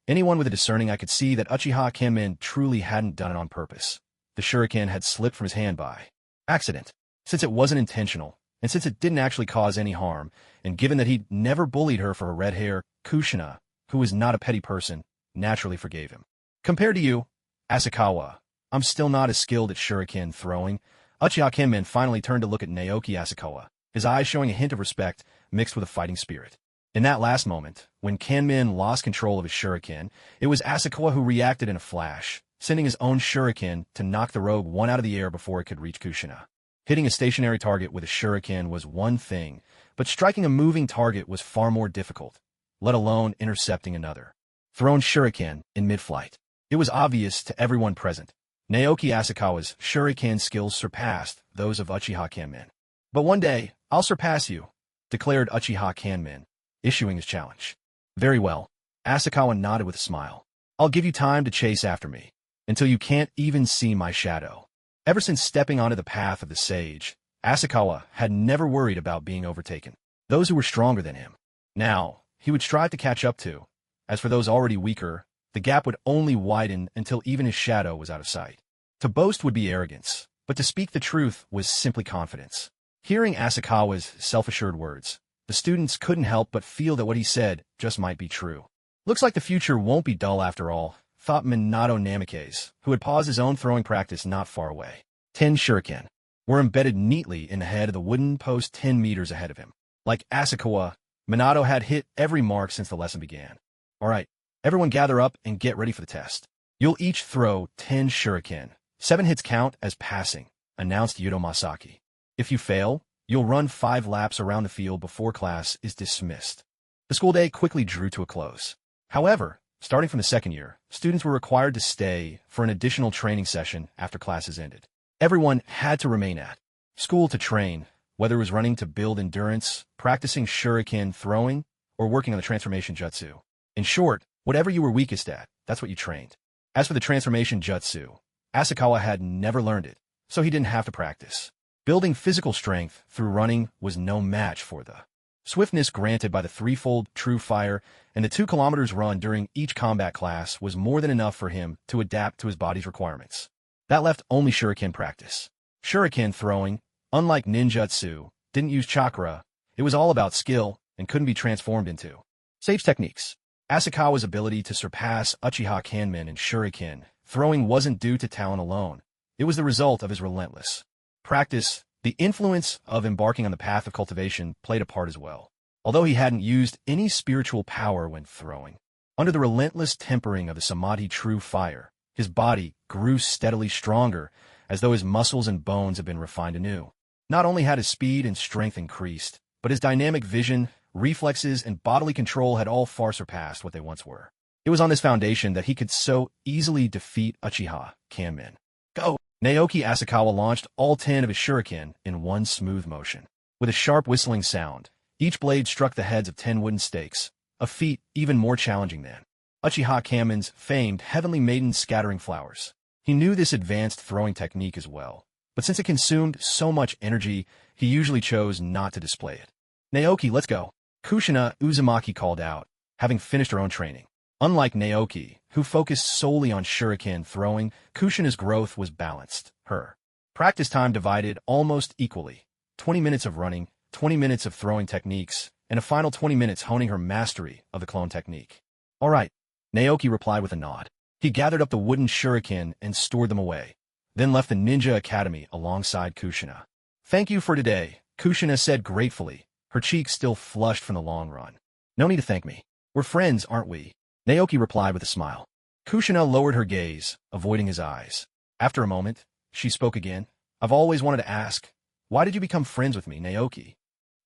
Anyone with a discerning eye could see that Uchiha Kanmen truly hadn't done it on purpose. The shuriken had slipped from his hand by accident. Since it wasn't intentional, and since it didn't actually cause any harm, and given that he'd never bullied her for her red hair, Kushina, who was not a petty person, naturally forgave him. Compared to you, Asakawa, I'm still not as skilled at shuriken throwing. Uchiha Kanmen finally turned to look at Naoki Asakawa, his eyes showing a hint of respect mixed with a fighting spirit. In that last moment, when Kanmen lost control of his shuriken, it was Asakawa who reacted in a flash, sending his own shuriken to knock the rogue one out of the air before it could reach Kushina. Hitting a stationary target with a shuriken was one thing, but striking a moving target was far more difficult, let alone intercepting another. Thrown shuriken in mid-flight. It was obvious to everyone present. Naoki Asakawa's shuriken skills surpassed those of Uchiha Kanmen. But one day, I'll surpass you, declared Uchiha Kanmen, issuing his challenge. Very well. Asakawa nodded with a smile. I'll give you time to chase after me, until you can't even see my shadow. Ever since stepping onto the path of the sage, Asakawa had never worried about being overtaken. Those who were stronger than him. Now, he would strive to catch up to. As for those already weaker, the gap would only widen until even his shadow was out of sight. To boast would be arrogance, but to speak the truth was simply confidence. Hearing Asakawa's self-assured words, the students couldn't help but feel that what he said just might be true. Looks like the future won't be dull after all, thought Minato Namikaze, who had paused his own throwing practice not far away. 10 shuriken were embedded neatly in the head of the wooden post 10 meters ahead of him. Like Asakawa, Minato had hit every mark since the lesson began. All right, everyone gather up and get ready for the test. You'll each throw 10 shuriken. 7 hits count as passing, announced Yuto Masaki. If you fail, you'll run 5 laps around the field before class is dismissed. The school day quickly drew to a close. However, starting from the second year, students were required to stay for an additional training session after classes ended. Everyone had to remain at school to train, whether it was running to build endurance, practicing shuriken throwing, or working on the transformation jutsu. In short, whatever you were weakest at, that's what you trained. As for the transformation jutsu, Asakawa had never learned it, so he didn't have to practice. Building physical strength through running was no match for the swiftness granted by the threefold true fire, and the 2 kilometers run during each combat class was more than enough for him to adapt to his body's requirements. That left only shuriken practice. Shuriken throwing, unlike ninjutsu, didn't use chakra. It was all about skill and couldn't be transformed into sage techniques. Asakawa's ability to surpass Uchiha Kanmen in shuriken throwing wasn't due to talent alone. It was the result of his relentless practice. The influence of embarking on the path of cultivation played a part as well. Although he hadn't used any spiritual power when throwing, under the relentless tempering of the samadhi true fire, his body grew steadily stronger, as though his muscles and bones had been refined anew. Not only had his speed and strength increased, but his dynamic vision, reflexes, and bodily control had all far surpassed what they once were. It was on this foundation that he could so easily defeat Uchiha Kanmen. Go! Naoki Asakawa launched all 10 of his shuriken in one smooth motion. With a sharp whistling sound, each blade struck the heads of 10 wooden stakes, a feat even more challenging than Uchiha Kanmen's famed Heavenly Maiden scattering flowers. He knew this advanced throwing technique as well, but since it consumed so much energy, he usually chose not to display it. Naoki, let's go. Kushina Uzumaki called out, having finished her own training. Unlike Naoki, who focused solely on shuriken throwing, Kushina's growth was balanced. Her practice time divided almost equally. 20 minutes of running, 20 minutes of throwing techniques, and a final 20 minutes honing her mastery of the clone technique. All right, Naoki replied with a nod. He gathered up the wooden shuriken and stored them away, then left the ninja academy alongside Kushina. Thank you for today, Kushina said gratefully, her cheeks still flushed from the long run. No need to thank me. We're friends, aren't we? Naoki replied with a smile. Kushina lowered her gaze, avoiding his eyes. After a moment, she spoke again. I've always wanted to ask, why did you become friends with me, Naoki?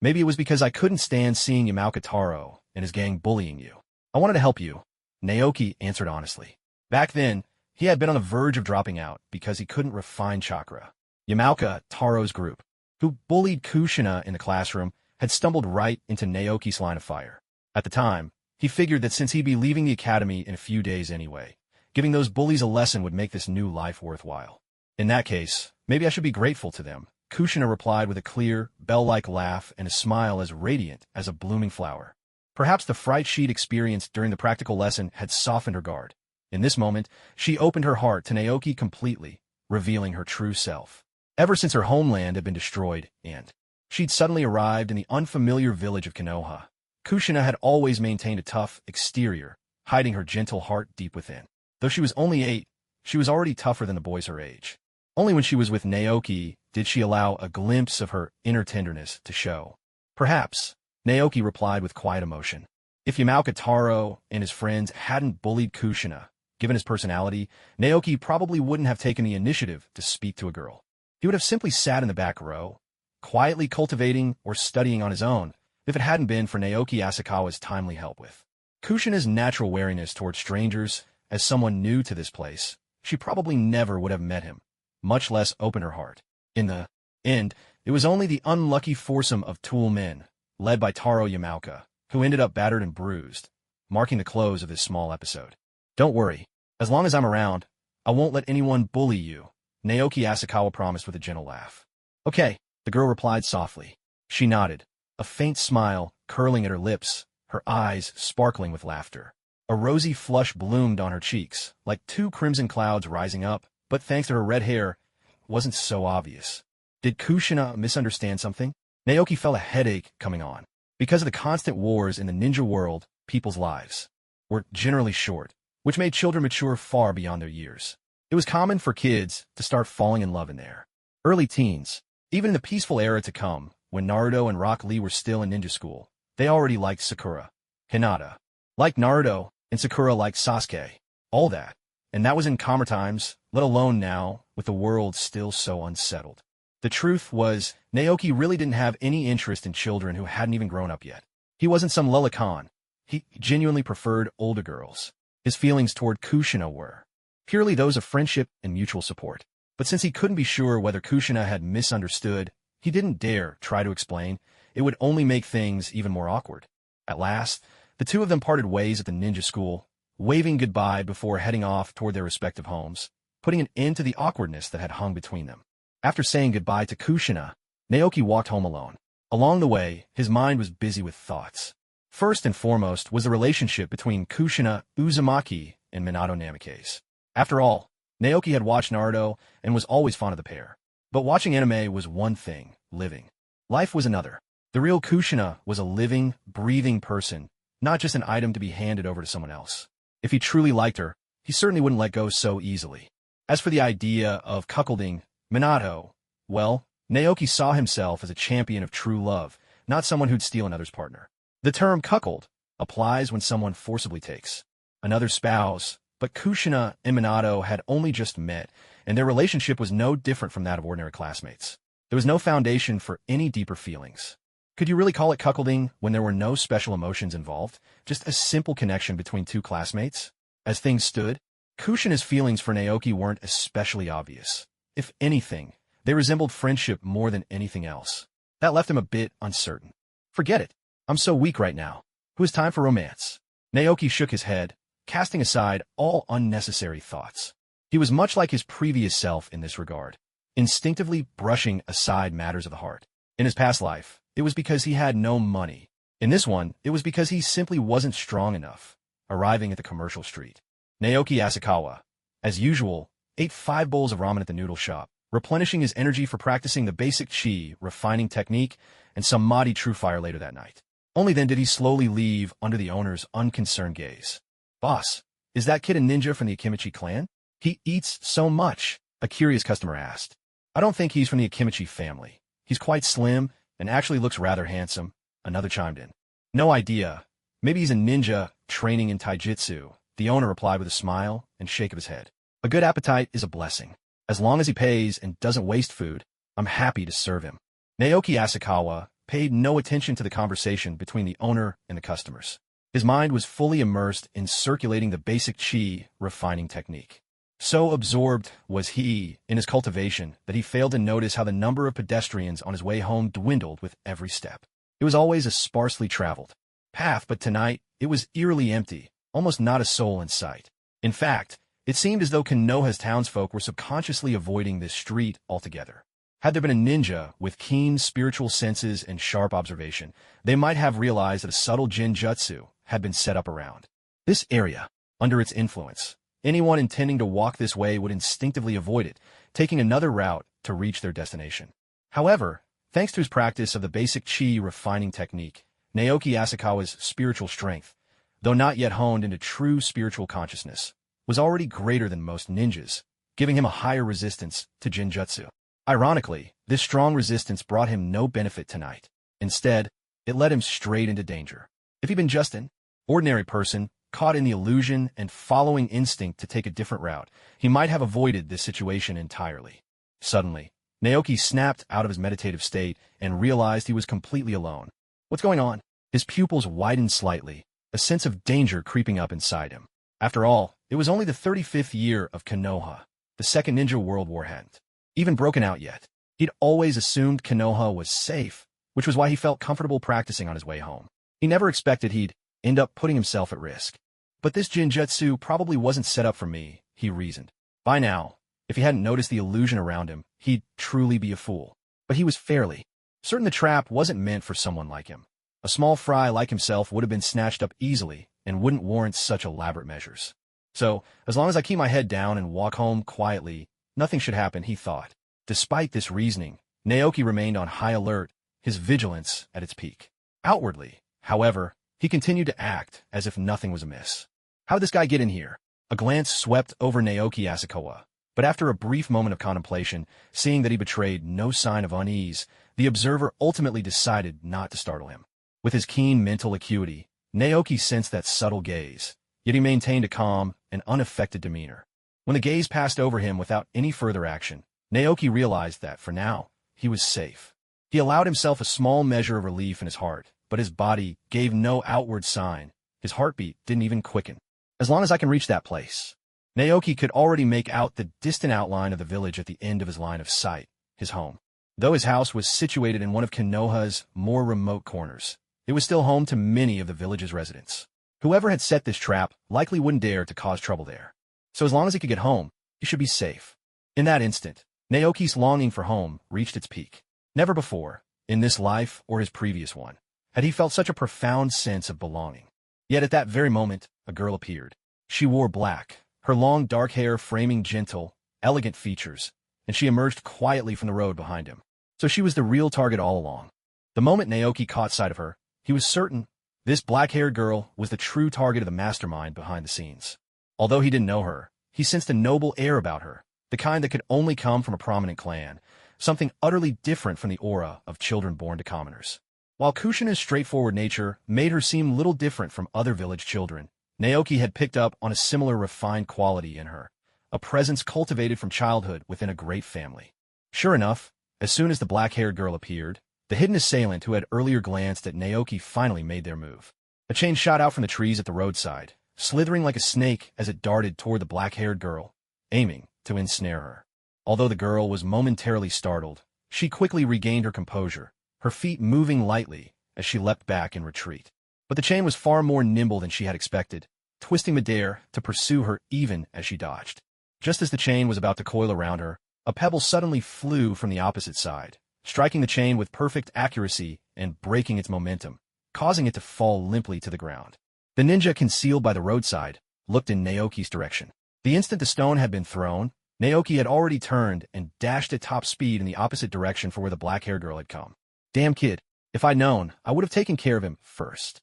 Maybe it was because I couldn't stand seeing Yamauka Taro and his gang bullying you. I wanted to help you, Naoki answered honestly. Back then, he had been on the verge of dropping out because he couldn't refine chakra. Yamauka Taro's group, who bullied Kushina in the classroom, had stumbled right into Naoki's line of fire. At the time, he figured that since he'd be leaving the academy in a few days anyway, giving those bullies a lesson would make this new life worthwhile. In that case, maybe I should be grateful to them, Kushina replied with a clear, bell-like laugh and a smile as radiant as a blooming flower. Perhaps the fright she'd experienced during the practical lesson had softened her guard. In this moment, she opened her heart to Naoki completely, revealing her true self. Ever since her homeland had been destroyed and she'd suddenly arrived in the unfamiliar village of Konoha, Kushina had always maintained a tough exterior, hiding her gentle heart deep within. Though she was only 8, she was already tougher than the boys her age. Only when she was with Naoki did she allow a glimpse of her inner tenderness to show. Perhaps, Naoki replied with quiet emotion. If Yamauka Taro and his friends hadn't bullied Kushina, given his personality, Naoki probably wouldn't have taken the initiative to speak to a girl. He would have simply sat in the back row, quietly cultivating or studying on his own, if it hadn't been for Naoki Asakawa's timely help with Kushina's natural wariness toward strangers. As someone new to this place, she probably never would have met him, much less open her heart. In the end, it was only the unlucky foursome of Tool men, led by Taro Yamauka, who ended up battered and bruised, marking the close of this small episode. Don't worry, as long as I'm around, I won't let anyone bully you, Naoki Asakawa promised with a gentle laugh. Okay, the girl replied softly. She nodded, a faint smile curling at her lips, her eyes sparkling with laughter. A rosy flush bloomed on her cheeks, like 2 crimson clouds rising up, but thanks to her red hair, it wasn't so obvious. Did Kushina misunderstand something? Naoki felt a headache coming on. Because of the constant wars in the ninja world, people's lives were generally short, which made children mature far beyond their years. It was common for kids to start falling in love in their early teens. Even in the peaceful era to come, when Naruto and Rock Lee were still in ninja school, they already liked Sakura. Hinata liked Naruto, and Sakura liked Sasuke. All that. And that was in calmer times, let alone now, with the world still so unsettled. The truth was, Naoki really didn't have any interest in children who hadn't even grown up yet. He wasn't some lullican. He genuinely preferred older girls. His feelings toward Kushina were purely those of friendship and mutual support. But since he couldn't be sure whether Kushina had misunderstood, he didn't dare try to explain. It would only make things even more awkward. At last, the two of them parted ways at the ninja school, waving goodbye before heading off toward their respective homes, putting an end to the awkwardness that had hung between them. After saying goodbye to Kushina, Naoki walked home alone. Along the way, his mind was busy with thoughts. First and foremost was the relationship between Kushina Uzumaki and Minato Namikaze. After all, Naoki had watched Naruto and was always fond of the pair. But watching anime was one thing, living life was another. The real Kushina was a living, breathing person, not just an item to be handed over to someone else. If he truly liked her, he certainly wouldn't let go so easily. As for the idea of cuckolding Minato, well, Naoki saw himself as a champion of true love, not someone who'd steal another's partner. The term cuckold applies when someone forcibly takes another's spouse, but Kushina and Minato had only just met, and their relationship was no different from that of ordinary classmates. There was no foundation for any deeper feelings. Could you really call it cuckolding when there were no special emotions involved, just a simple connection between two classmates? As things stood, Kushina's feelings for Naoki weren't especially obvious. If anything, they resembled friendship more than anything else. That left him a bit uncertain. Forget it. I'm so weak right now. Who has time for romance? Naoki shook his head, casting aside all unnecessary thoughts. He was much like his previous self in this regard, instinctively brushing aside matters of the heart. In his past life, it was because he had no money. In this one, it was because he simply wasn't strong enough, arriving at the commercial street. Naoki Asakawa, as usual, ate 5 bowls of ramen at the noodle shop, replenishing his energy for practicing the basic chi refining technique and some Mahdi True Fire later that night. Only then did he slowly leave under the owner's unconcerned gaze. Boss, is that kid a ninja from the Akimichi clan? He eats so much, a curious customer asked. I don't think he's from the Akimichi family. He's quite slim and actually looks rather handsome, another chimed in. No idea. Maybe he's a ninja training in taijutsu, the owner replied with a smile and shake of his head. A good appetite is a blessing. As long as he pays and doesn't waste food, I'm happy to serve him. Naoki Asakawa paid no attention to the conversation between the owner and the customers. His mind was fully immersed in circulating the basic chi refining technique. So absorbed was he in his cultivation that he failed to notice how the number of pedestrians on his way home dwindled with every step. It was always a sparsely traveled path, but tonight it was eerily empty, almost not a soul in sight. In fact, it seemed as though Konoha's townsfolk were subconsciously avoiding this street altogether. Had there been a ninja with keen spiritual senses and sharp observation, they might have realized that a subtle Jinjutsu had been set up around this area. Under its influence, anyone intending to walk this way would instinctively avoid it, taking another route to reach their destination. However, thanks to his practice of the basic chi refining technique, Naoki Asakawa's spiritual strength, though not yet honed into true spiritual consciousness, was already greater than most ninjas, giving him a higher resistance to Jinjutsu. Ironically, this strong resistance brought him no benefit tonight. Instead, it led him straight into danger. If he'd been just an ordinary person, caught in the illusion and following instinct to take a different route, he might have avoided this situation entirely. Suddenly, Naoki snapped out of his meditative state and realized he was completely alone. What's going on? His pupils widened slightly, a sense of danger creeping up inside him. After all, it was only the 35th year of Konoha. The Second Ninja World War hadn't even broken out yet. He'd always assumed Konoha was safe, which was why he felt comfortable practicing on his way home. He never expected he'd end up putting himself at risk. But this Jinjutsu probably wasn't set up for me, he reasoned. By now, if he hadn't noticed the illusion around him, he'd truly be a fool. But he was fairly certain the trap wasn't meant for someone like him. A small fry like himself would have been snatched up easily and wouldn't warrant such elaborate measures. So, as long as I keep my head down and walk home quietly, nothing should happen, he thought. Despite this reasoning, Naoki remained on high alert, his vigilance at its peak. Outwardly, however, he continued to act as if nothing was amiss. How did this guy get in here? A glance swept over Naoki Asakawa, but after a brief moment of contemplation, seeing that he betrayed no sign of unease, the observer ultimately decided not to startle him. With his keen mental acuity, Naoki sensed that subtle gaze, yet he maintained a calm and unaffected demeanor. When the gaze passed over him without any further action, Naoki realized that, for now, he was safe. He allowed himself a small measure of relief in his heart, but his body gave no outward sign. His heartbeat didn't even quicken. As long as I can reach that place. Naoki could already make out the distant outline of the village at the end of his line of sight, his home. Though his house was situated in one of Konoha's more remote corners, it was still home to many of the village's residents. Whoever had set this trap likely wouldn't dare to cause trouble there. So as long as he could get home, he should be safe. In that instant, Naoki's longing for home reached its peak. Never before, in this life or his previous one, had he felt such a profound sense of belonging. Yet at that very moment, a girl appeared. She wore black, her long dark hair framing gentle, elegant features, and she emerged quietly from the road behind him. So she was the real target all along. The moment Naoki caught sight of her, he was certain this black-haired girl was the true target of the mastermind behind the scenes. Although he didn't know her, he sensed a noble air about her, the kind that could only come from a prominent clan, something utterly different from the aura of children born to commoners. While Kushina's straightforward nature made her seem little different from other village children, Naoki had picked up on a similar refined quality in her, a presence cultivated from childhood within a great family. Sure enough, as soon as the black-haired girl appeared, the hidden assailant who had earlier glanced at Naoki finally made their move. A chain shot out from the trees at the roadside, slithering like a snake as it darted toward the black-haired girl, aiming to ensnare her. Although the girl was momentarily startled, she quickly regained her composure, her feet moving lightly as she leapt back in retreat. But the chain was far more nimble than she had expected, twisting midair to pursue her even as she dodged. Just as the chain was about to coil around her, a pebble suddenly flew from the opposite side, striking the chain with perfect accuracy and breaking its momentum, causing it to fall limply to the ground. The ninja concealed by the roadside looked in Naoki's direction. The instant the stone had been thrown, Naoki had already turned and dashed at top speed in the opposite direction for where the black-haired girl had come. Damn kid, if I'd known, I would have taken care of him first.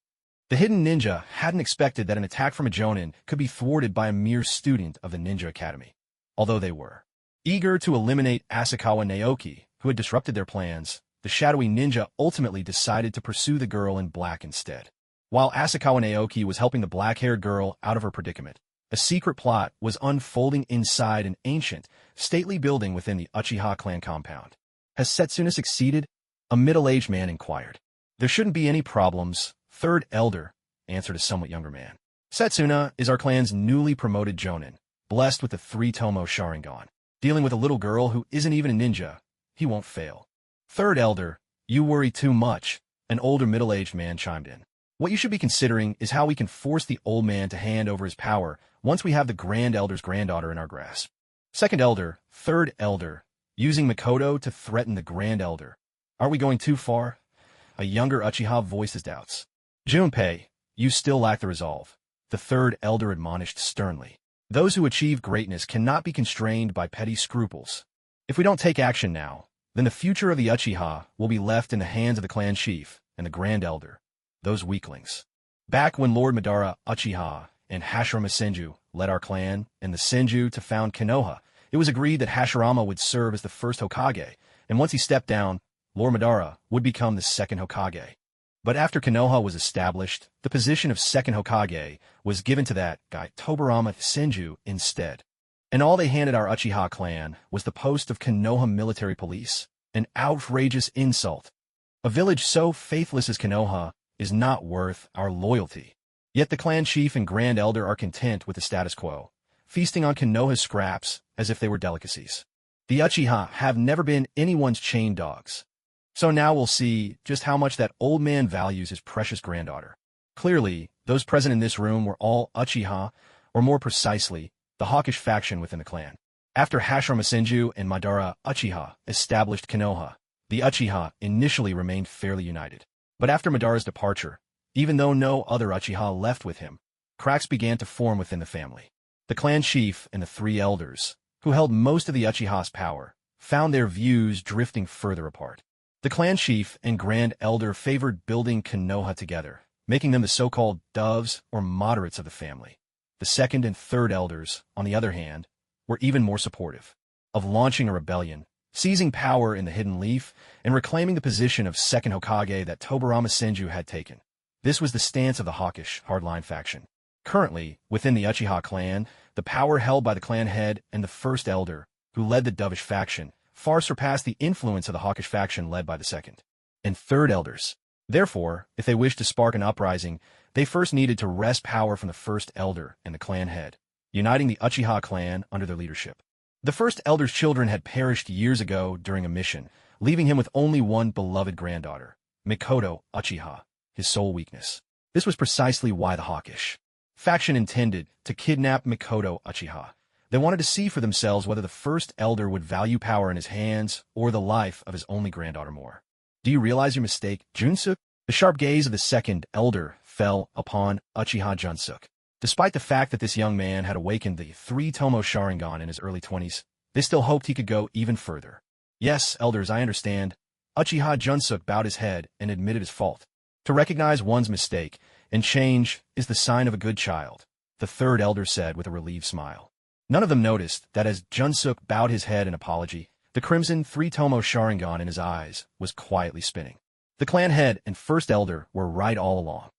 The hidden ninja hadn't expected that an attack from a Jonin could be thwarted by a mere student of the Ninja Academy. Although they were eager to eliminate Asakawa Naoki, who had disrupted their plans, the shadowy ninja ultimately decided to pursue the girl in black instead. While Asakawa Naoki was helping the black-haired girl out of her predicament, a secret plot was unfolding inside an ancient, stately building within the Uchiha clan compound. Has Setsuna succeeded? A middle-aged man inquired. There shouldn't be any problems, third elder, answered a somewhat younger man. Setsuna is our clan's newly promoted Jonin, blessed with the 3-tomo Sharingan. Dealing with a little girl who isn't even a ninja, he won't fail. Third elder, you worry too much, an older middle-aged man chimed in. What you should be considering is how we can force the old man to hand over his power once we have the grand elder's granddaughter in our grasp. Second elder, third elder, using Mikoto to threaten the Grand Elder. Aren't we going too far? A younger Uchiha voiced his doubts. Junpei, you still lack the resolve, the third elder admonished sternly. Those who achieve greatness cannot be constrained by petty scruples. If we don't take action now, then the future of the Uchiha will be left in the hands of the clan chief and the Grand Elder, those weaklings. Back when Lord Madara Uchiha and Hashirama Senju led our clan and the Senju to found Konoha, it was agreed that Hashirama would serve as the first Hokage, and once he stepped down, Lord Madara would become the second Hokage. But after Konoha was established, the position of second Hokage was given to that guy Tobirama Senju instead. And all they handed our Uchiha clan was the post of Konoha military police, an outrageous insult. A village so faithless as Konoha is not worth our loyalty. Yet the clan chief and Grand Elder are content with the status quo, feasting on Konoha's scraps as if they were delicacies. The Uchiha have never been anyone's chain dogs. So now we'll see just how much that old man values his precious granddaughter. Clearly, those present in this room were all Uchiha, or more precisely, the hawkish faction within the clan. After Hashirama Senju and Madara Uchiha established Konoha, the Uchiha initially remained fairly united. But after Madara's departure, even though no other Uchiha left with him, cracks began to form within the family. The clan chief and the three elders, who held most of the Uchiha's power, found their views drifting further apart. The clan chief and Grand Elder favored building Konoha together, making them the so-called doves or moderates of the family. The second and third elders, on the other hand, were even more supportive of launching a rebellion, seizing power in the Hidden Leaf, and reclaiming the position of second Hokage that Tobirama Senju had taken. This was the stance of the hawkish, hardline faction. Currently, within the Uchiha clan, the power held by the clan head and the first elder, who led the dovish faction, far surpassed the influence of the hawkish faction led by the second and third elders. Therefore, if they wished to spark an uprising, they first needed to wrest power from the first elder and the clan head, uniting the Uchiha clan under their leadership. The first elder's children had perished years ago during a mission, leaving him with only one beloved granddaughter, Mikoto Uchiha, his sole weakness. This was precisely why the hawkish faction intended to kidnap Mikoto Uchiha. They wanted to see for themselves whether the first elder would value power in his hands or the life of his only granddaughter more. Do you realize your mistake, Junsuk? The sharp gaze of the second elder fell upon Uchiha Junsuk. Despite the fact that this young man had awakened the three-tomo Sharingan in his early 20s, they still hoped he could go even further. Yes, elders, I understand. Uchiha Junsuk bowed his head and admitted his fault. To recognize one's mistake and change is the sign of a good child, the third elder said with a relieved smile. None of them noticed that as Junsuk bowed his head in apology, the crimson three-tomo Sharingan in his eyes was quietly spinning. The clan head and first elder were right all along.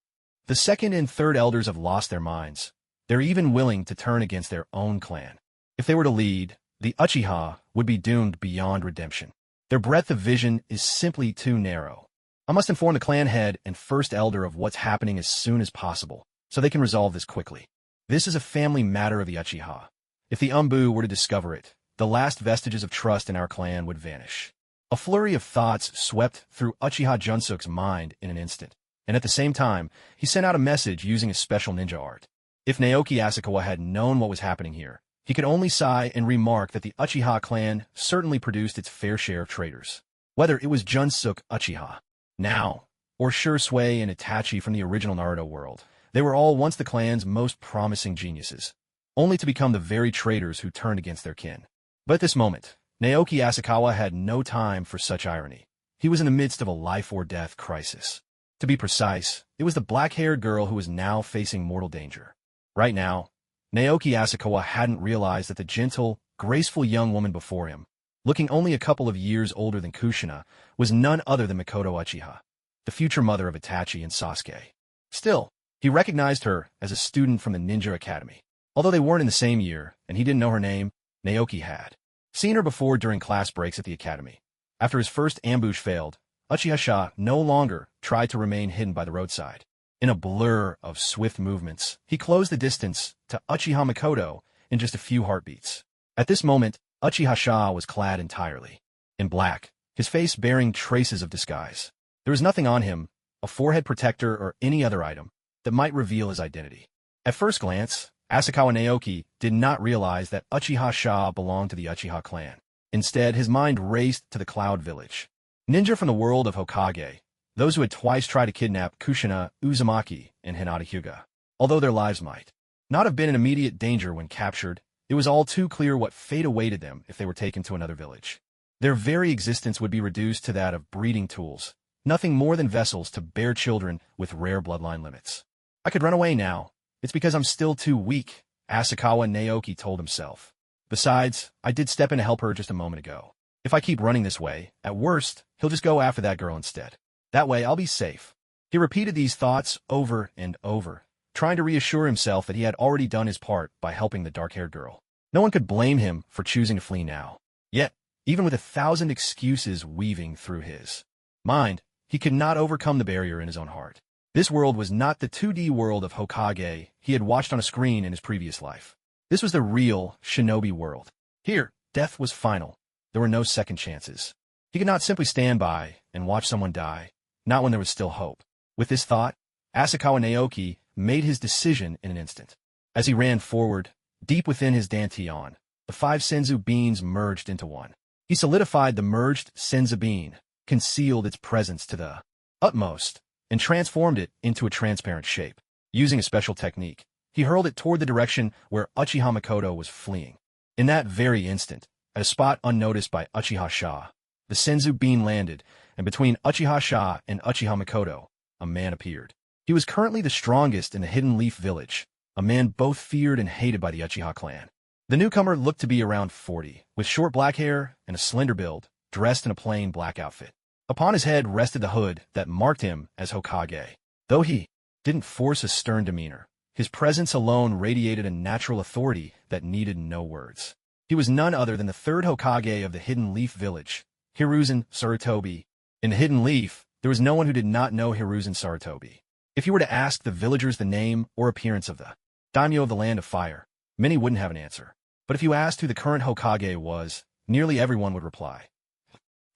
The second and third elders have lost their minds. They're even willing to turn against their own clan. If they were to lead, the Uchiha would be doomed beyond redemption. Their breadth of vision is simply too narrow. I must inform the clan head and first elder of what's happening as soon as possible, so they can resolve this quickly. This is a family matter of the Uchiha. If the Umbu were to discover it, the last vestiges of trust in our clan would vanish. A flurry of thoughts swept through Uchiha Junsuk's mind in an instant, and at the same time, he sent out a message using a special ninja art. If Naoki Asakawa had known what was happening here, he could only sigh and remark that the Uchiha clan certainly produced its fair share of traitors. Whether it was Junsuk Uchiha now, or Shursui and Itachi from the original Naruto world, they were all once the clan's most promising geniuses, only to become the very traitors who turned against their kin. But at this moment, Naoki Asakawa had no time for such irony. He was in the midst of a life-or-death crisis. To be precise, it was the black-haired girl who was now facing mortal danger. Right now, Naoki Asakawa hadn't realized that the gentle, graceful young woman before him, looking only a couple of years older than Kushina, was none other than Mikoto Uchiha, the future mother of Itachi and Sasuke. Still, he recognized her as a student from the Ninja Academy. Although they weren't in the same year, and he didn't know her name, Naoki had seen her before during class breaks at the academy. After his first ambush failed, Uchiha no longer tried to remain hidden by the roadside. In a blur of swift movements, he closed the distance to Uchiha Mikoto in just a few heartbeats. At this moment, Uchiha was clad entirely in black, his face bearing traces of disguise. There was nothing on him, a forehead protector or any other item, that might reveal his identity. At first glance, Asakawa Naoki did not realize that Uchiha belonged to the Uchiha clan. Instead, his mind raced to the Cloud Village. Ninja from the world of Hokage, those who had twice tried to kidnap Kushina, Uzumaki, and Hinata Hyuga. Although their lives might not have been in immediate danger when captured, it was all too clear what fate awaited them if they were taken to another village. Their very existence would be reduced to that of breeding tools, nothing more than vessels to bear children with rare bloodline limits. I could run away now. It's because I'm still too weak, Asakawa Naoki told himself. Besides, I did step in to help her just a moment ago. If I keep running this way, at worst, he'll just go after that girl instead. That way I'll be safe. He repeated these thoughts over and over, trying to reassure himself that he had already done his part by helping the dark-haired girl. No one could blame him for choosing to flee now. Yet, even with 1,000 excuses weaving through his mind, he could not overcome the barrier in his own heart. This world was not the 2D world of Hokage he had watched on a screen in his previous life. This was the real shinobi world. Here, death was final. There were no second chances. He could not simply stand by and watch someone die, not when there was still hope. With this thought, Asakawa Naoki made his decision in an instant. As he ran forward, deep within his dantian, the 5 senzu beans merged into one. He solidified the merged senzu bean, concealed its presence to the utmost, and transformed it into a transparent shape. Using a special technique, he hurled it toward the direction where Uchiha Makoto was fleeing. In that very instant, at a spot unnoticed by Uchiha Sha, the senzu bean landed, and between Uchiha Sha and Uchiha Makoto, a man appeared. He was currently the strongest in the Hidden Leaf Village, a man both feared and hated by the Uchiha clan. The newcomer looked to be around 40, with short black hair and a slender build, dressed in a plain black outfit. Upon his head rested the hood that marked him as Hokage. Though he didn't force a stern demeanor, his presence alone radiated a natural authority that needed no words. He was none other than the 3rd Hokage of the Hidden Leaf Village, Hiruzen Sarutobi. In the Hidden Leaf, there was no one who did not know Hiruzen Sarutobi. If you were to ask the villagers the name or appearance of the daimyo of the Land of Fire, many wouldn't have an answer. But if you asked who the current Hokage was, nearly everyone would reply.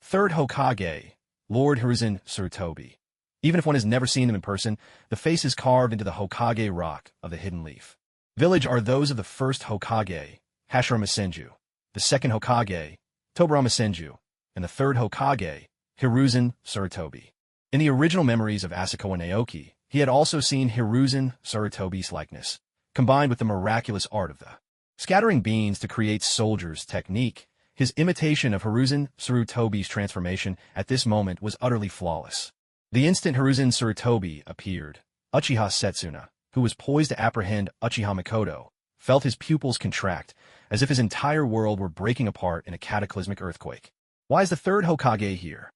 3rd Hokage, Lord Hiruzen Sarutobi. Even if one has never seen them in person, the face is carved into the Hokage rock of the Hidden Leaf Village are those of the 1st Hokage, Hashirama Senju, the 2nd Hokage, Tobarama Senju, and the 3rd Hokage, Hiruzen Sarutobi. In the original memories of Asakawa Naoki, he had also seen Hiruzen Sarutobi's likeness, combined with the miraculous art of the scattering beans to create soldiers technique. His imitation of Hiruzen Sarutobi's transformation at this moment was utterly flawless. The instant Hiruzen Sarutobi appeared, Uchiha Setsuna, who was poised to apprehend Uchiha Makoto, felt his pupils contract, as if his entire world were breaking apart in a cataclysmic earthquake. Why is the 3rd Hokage here?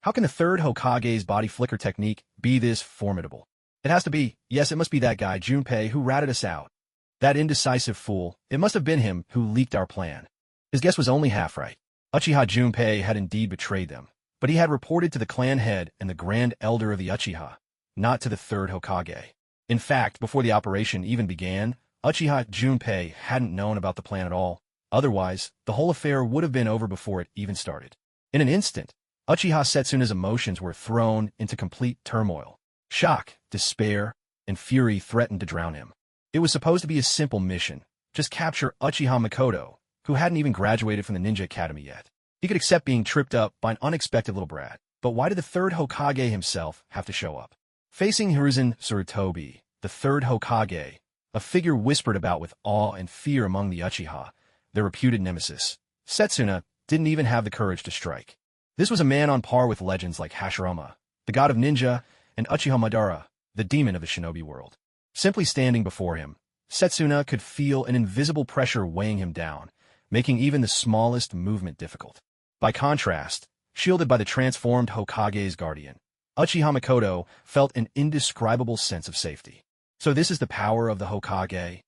How can the 3rd Hokage's body flicker technique be this formidable? It has to be, yes, it must be that guy, Junpei, who ratted us out. That indecisive fool, it must have been him who leaked our plan. His guess was only half right. Uchiha Junpei had indeed betrayed them, but he had reported to the clan head and the grand elder of the Uchiha, not to the 3rd Hokage. In fact, before the operation even began, Uchiha Junpei hadn't known about the plan at all. Otherwise, the whole affair would have been over before it even started. In an instant, Uchiha Setsuna's emotions were thrown into complete turmoil. Shock, despair, and fury threatened to drown him. It was supposed to be a simple mission, just capture Uchiha Makoto, who hadn't even graduated from the ninja academy yet. He could accept being tripped up by an unexpected little brat, but why did the 3rd Hokage himself have to show up? Facing Hiruzen Sarutobi, the 3rd Hokage, a figure whispered about with awe and fear among the Uchiha, their reputed nemesis, Setsuna didn't even have the courage to strike. This was a man on par with legends like Hashirama, the god of ninja, and Uchiha Madara, the demon of the shinobi world. Simply standing before him, Setsuna could feel an invisible pressure weighing him down, making even the smallest movement difficult. By contrast, shielded by the transformed Hokage's guardian, Uchiha Makoto felt an indescribable sense of safety. So this is the power of the Hokage?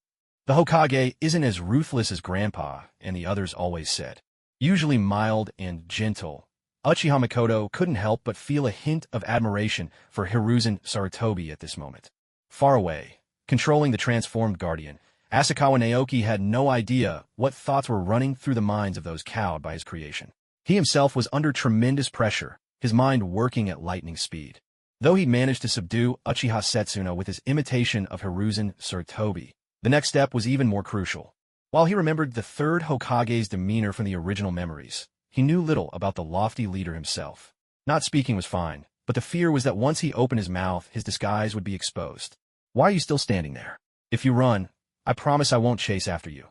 The Hokage isn't as ruthless as Grandpa and the others always said. Usually mild and gentle, Uchiha Makoto couldn't help but feel a hint of admiration for Hiruzen Sarutobi at this moment. Far away, controlling the transformed guardian, Asakawa Naoki had no idea what thoughts were running through the minds of those cowed by his creation. He himself was under tremendous pressure, his mind working at lightning speed. Though he'd managed to subdue Uchiha Setsuna with his imitation of Hiruzen Sarutobi, the next step was even more crucial. While he remembered the 3rd Hokage's demeanor from the original memories, he knew little about the lofty leader himself. Not speaking was fine, but the fear was that once he opened his mouth, his disguise would be exposed. Why are you still standing there? If you run, I promise I won't chase after you.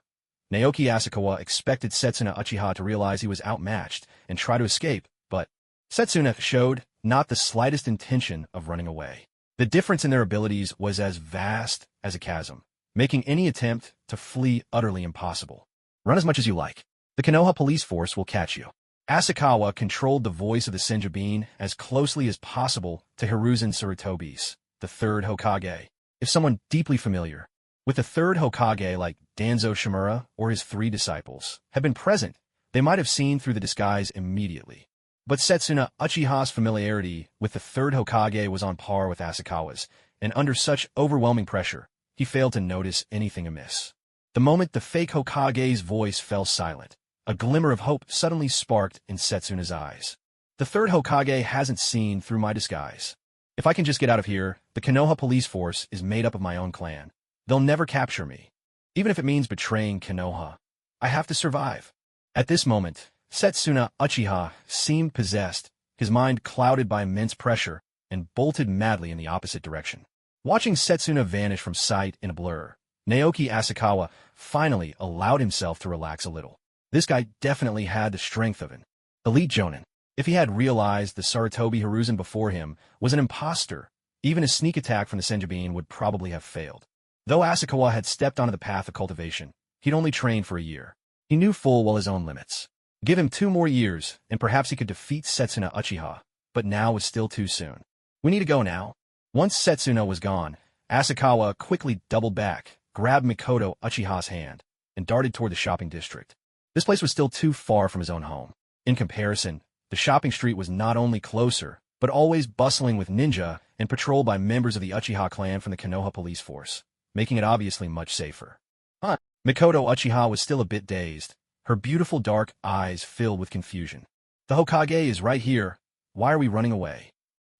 Naoki Asakawa expected Setsuna Uchiha to realize he was outmatched and try to escape, but Setsuna showed not the slightest intention of running away. The difference in their abilities was as vast as a chasm, making any attempt to flee utterly impossible. Run as much as you like. The Konoha police force will catch you. Asakawa controlled the voice of the Senjubin as closely as possible to Hiruzen Tsurutobi's, the third Hokage. If someone deeply familiar with the third Hokage like Danzo Shimura or his 3 disciples had been present, they might have seen through the disguise immediately. But Setsuna Uchiha's familiarity with the third Hokage was on par with Asakawa's, and under such overwhelming pressure, he failed to notice anything amiss. The moment the fake Hokage's voice fell silent, a glimmer of hope suddenly sparked in Setsuna's eyes. The third Hokage hasn't seen through my disguise. If I can just get out of here, the Konoha police force is made up of my own clan. They'll never capture me. Even if it means betraying Konoha, I have to survive. At this moment, Setsuna Uchiha seemed possessed, his mind clouded by immense pressure, and bolted madly in the opposite direction. Watching Setsuna vanish from sight in a blur, Naoki Asakawa finally allowed himself to relax a little. This guy definitely had the strength of an elite Jonin. If he had realized the Sarutobi Hiruzen before him was an imposter, even a sneak attack from the Senjubin would probably have failed. Though Asakawa had stepped onto the path of cultivation, he'd only trained for a year. He knew full well his own limits. Give him 2 more years, and perhaps he could defeat Setsuna Uchiha, but now was still too soon. We need to go now. Once Setsuna was gone, Asakawa quickly doubled back, grabbed Mikoto Uchiha's hand, and darted toward the shopping district. This place was still too far from his own home. In comparison, the shopping street was not only closer, but always bustling with ninja and patrolled by members of the Uchiha clan from the Konoha police force, making it obviously much safer. Mikoto Uchiha was still a bit dazed, her beautiful dark eyes filled with confusion. The Hokage is right here. Why are we running away?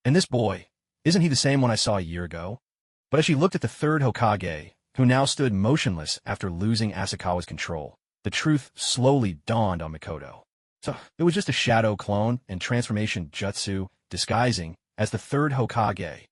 And this boy, isn't he the same one I saw a year ago? But as she looked at the third Hokage, who now stood motionless after losing Asakawa's control, the truth slowly dawned on Mikoto. So it was just a shadow clone and transformation jutsu disguising as the third Hokage.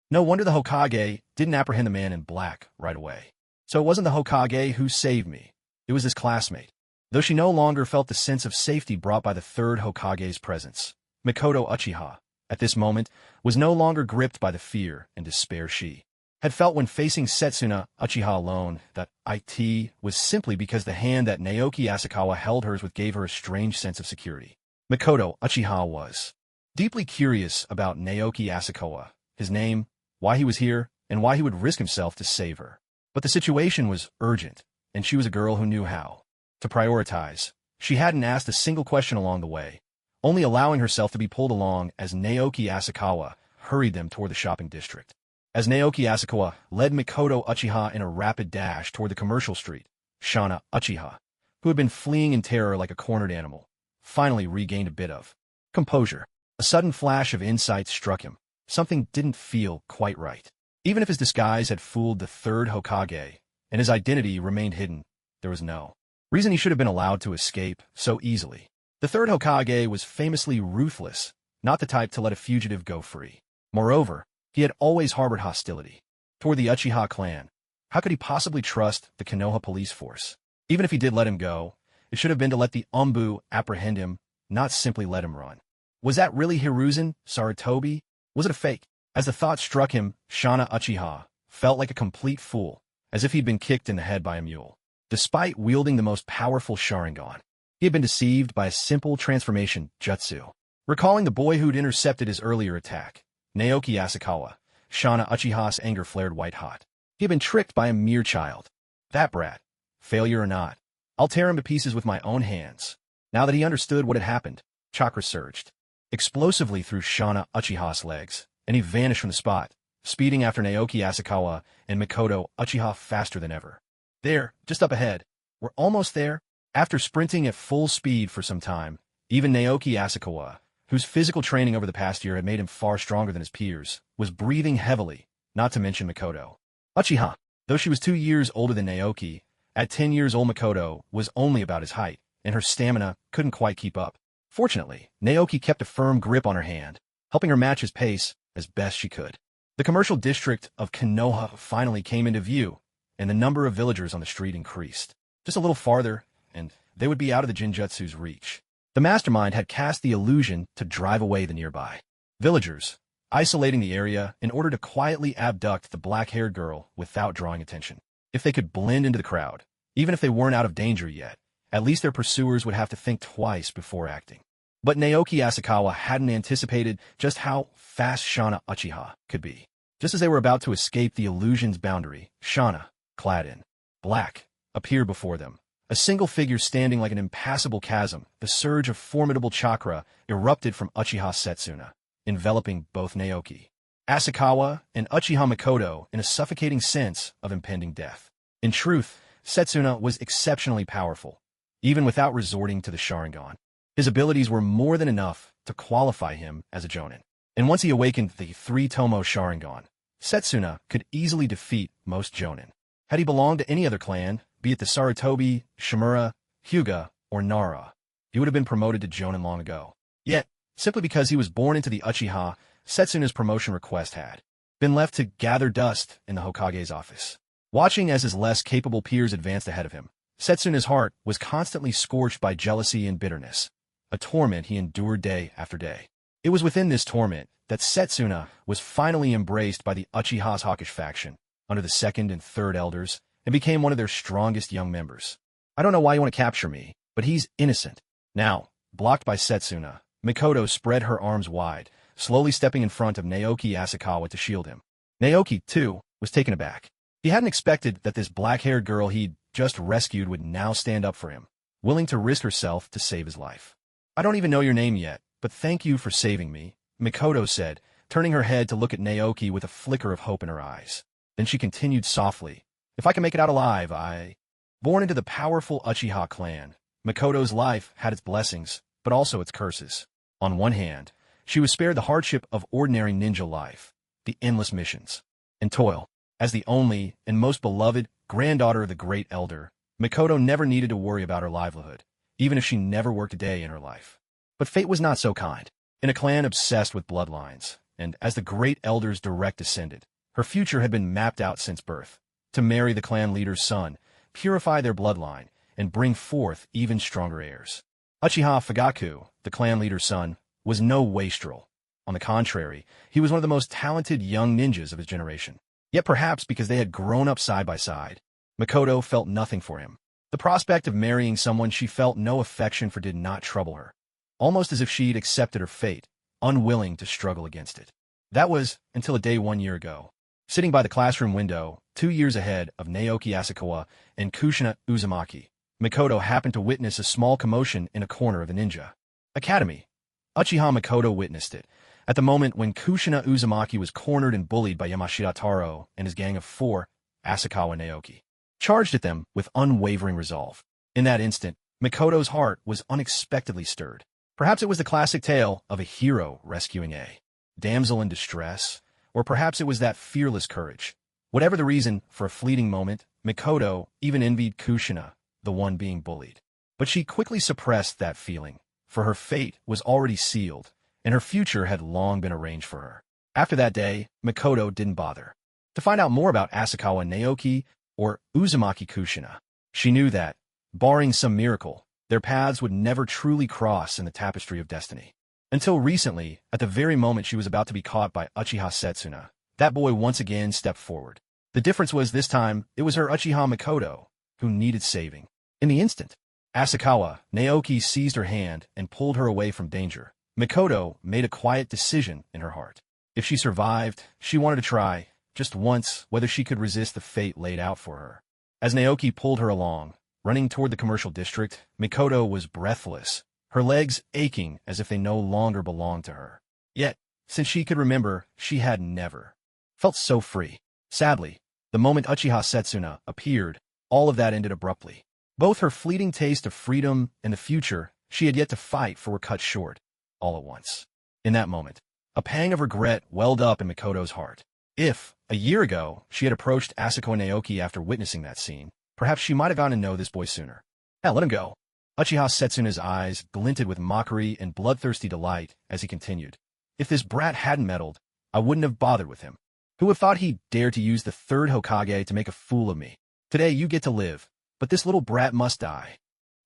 No wonder the Hokage didn't apprehend the man in black right away. So it wasn't the Hokage who saved me. It was his classmate. Though she no longer felt the sense of safety brought by the third Hokage's presence, Mikoto Uchiha, at this moment, was no longer gripped by the fear and despair she had felt when facing Setsuna Uchiha alone. That it was simply because the hand that Naoki Asakawa held hers with gave her a strange sense of security. Mikoto Uchiha was deeply curious about Naoki Asakawa, his name, why he was here, and why he would risk himself to save her. But the situation was urgent, and she was a girl who knew how to prioritize. She hadn't asked a single question along the way, only allowing herself to be pulled along as Naoki Asakawa hurried them toward the shopping district. As Naoki Asakawa led Mikoto Uchiha in a rapid dash toward the commercial street, Shana Uchiha, who had been fleeing in terror like a cornered animal, finally regained a bit of composure. A sudden flash of insight struck him. Something didn't feel quite right. Even if his disguise had fooled the third Hokage, and his identity remained hidden, there was no reason he should have been allowed to escape so easily. The third Hokage was famously ruthless, not the type to let a fugitive go free. Moreover, he had always harbored hostility toward the Uchiha clan. How could he possibly trust the Konoha police force? Even if he did let him go, it should have been to let the Umbu apprehend him, not simply let him run. Was that really Hiruzen Sarutobi? Was it a fake? As the thought struck him, Shana Uchiha felt like a complete fool, as if he'd been kicked in the head by a mule. Despite wielding the most powerful Sharingan, he had been deceived by a simple transformation jutsu. Recalling the boy who'd intercepted his earlier attack, Naoki Asakawa, Shana Uchiha's anger flared white-hot. He had been tricked by a mere child. That brat, failure or not, I'll tear him to pieces with my own hands. Now that he understood what had happened, chakra surged explosively through Shana Uchiha's legs, and he vanished from the spot, speeding after Naoki Asakawa and Mikoto Uchiha faster than ever. There, just up ahead. We're almost there. After sprinting at full speed for some time, even Naoki Asakawa, whose physical training over the past year had made him far stronger than his peers, was breathing heavily, not to mention Mikoto Uchiha. Though she was 2 years older than Naoki, at 10 years old Mikoto was only about his height, and her stamina couldn't quite keep up. Fortunately, Naoki kept a firm grip on her hand, helping her match his pace as best she could. The commercial district of Konoha finally came into view, and the number of villagers on the street increased. Just a little farther, and they would be out of the Jinjutsu's reach. The mastermind had cast the illusion to drive away the nearby villagers, isolating the area in order to quietly abduct the black-haired girl without drawing attention. If they could blend into the crowd, even if they weren't out of danger yet, at least their pursuers would have to think twice before acting. But Naoki Asakawa hadn't anticipated just how fast Shana Uchiha could be. Just as they were about to escape the illusion's boundary, Shana, clad in black, appeared before them. A single figure standing like an impassable chasm, the surge of formidable chakra erupted from Uchiha Setsuna, enveloping both Naoki Asakawa and Uchiha Mikoto in a suffocating sense of impending death. In truth, Setsuna was exceptionally powerful, even without resorting to the Sharingan. His abilities were more than enough to qualify him as a Jonin. And once he awakened the three-tomo Sharingan, Setsuna could easily defeat most Jonin. Had he belonged to any other clan, be it the Sarutobi, Shimura, Hyuga, or Nara, he would have been promoted to Jonin long ago. Yet, simply because he was born into the Uchiha, Setsuna's promotion request had been left to gather dust in the Hokage's office. Watching as his less capable peers advanced ahead of him, Setsuna's heart was constantly scorched by jealousy and bitterness, a torment he endured day after day. It was within this torment that Setsuna was finally embraced by the Uchiha's hawkish faction, under the second and third elders, and became one of their strongest young members. I don't know why you want to capture me, but he's innocent. Now, blocked by Setsuna, Mikoto spread her arms wide, slowly stepping in front of Naoki Asakawa to shield him. Naoki, too, was taken aback. He hadn't expected that this black-haired girl he'd just rescued would now stand up for him, willing to risk herself to save his life. I don't even know your name yet, but thank you for saving me, Mikoto said, turning her head to look at Naoki with a flicker of hope in her eyes. Then she continued softly, if I can make it out alive, Born into the powerful Uchiha clan, Mikoto's life had its blessings, but also its curses. On one hand, she was spared the hardship of ordinary ninja life, the endless missions, and toil. As the only and most beloved granddaughter of the great elder, Mikoto never needed to worry about her livelihood, even if she never worked a day in her life. But fate was not so kind. In a clan obsessed with bloodlines, and as the great elder's direct descendant, her future had been mapped out since birth, to marry the clan leader's son, purify their bloodline, and bring forth even stronger heirs. Uchiha Fugaku, the clan leader's son, was no wastrel. On the contrary, he was one of the most talented young ninjas of his generation. Yet perhaps because they had grown up side by side, Mikoto felt nothing for him. The prospect of marrying someone she felt no affection for did not trouble her, almost as if she'd accepted her fate, unwilling to struggle against it. That was until a day 1 year ago. Sitting by the classroom window, 2 years ahead of Naoki Asakawa and Kushina Uzumaki, Mikoto happened to witness a small commotion in a corner of the ninja academy. Uchiha Mikoto witnessed it, at the moment when Kushina Uzumaki was cornered and bullied by Yamashita Taro and his gang of 4, Asakawa and Naoki, charged at them with unwavering resolve. In that instant, Mikoto's heart was unexpectedly stirred. Perhaps it was the classic tale of a hero rescuing a damsel in distress, or perhaps it was that fearless courage. Whatever the reason, for a fleeting moment, Mikoto even envied Kushina, the one being bullied. But she quickly suppressed that feeling, for her fate was already sealed, and her future had long been arranged for her. After that day, Mikoto didn't bother to find out more about Asakawa Naoki or Uzumaki Kushina. She knew that, barring some miracle, their paths would never truly cross in the tapestry of destiny. Until recently, at the very moment she was about to be caught by Uchiha Setsuna, that boy once again stepped forward. The difference was this time, it was her Uchiha Mikoto who needed saving. In the instant Asakawa, Naoki seized her hand and pulled her away from danger, Mikoto made a quiet decision in her heart. If she survived, she wanted to try, just once, whether she could resist the fate laid out for her. As Naoki pulled her along, running toward the commercial district, Mikoto was breathless, her legs aching as if they no longer belonged to her. Yet, since she could remember, she had never felt so free. Sadly, the moment Uchiha Setsuna appeared, all of that ended abruptly. Both her fleeting taste of freedom and the future she had yet to fight for were cut short, all at once. In that moment, a pang of regret welled up in Mikoto's heart. If, a year ago, she had approached Asako and Naoki after witnessing that scene, perhaps she might have gotten to know this boy sooner. Hell, let him go. Uchiha Setsuna's eyes glinted with mockery and bloodthirsty delight as he continued. If this brat hadn't meddled, I wouldn't have bothered with him. Who would have thought he'd dare to use the third Hokage to make a fool of me? Today you get to live, but this little brat must die.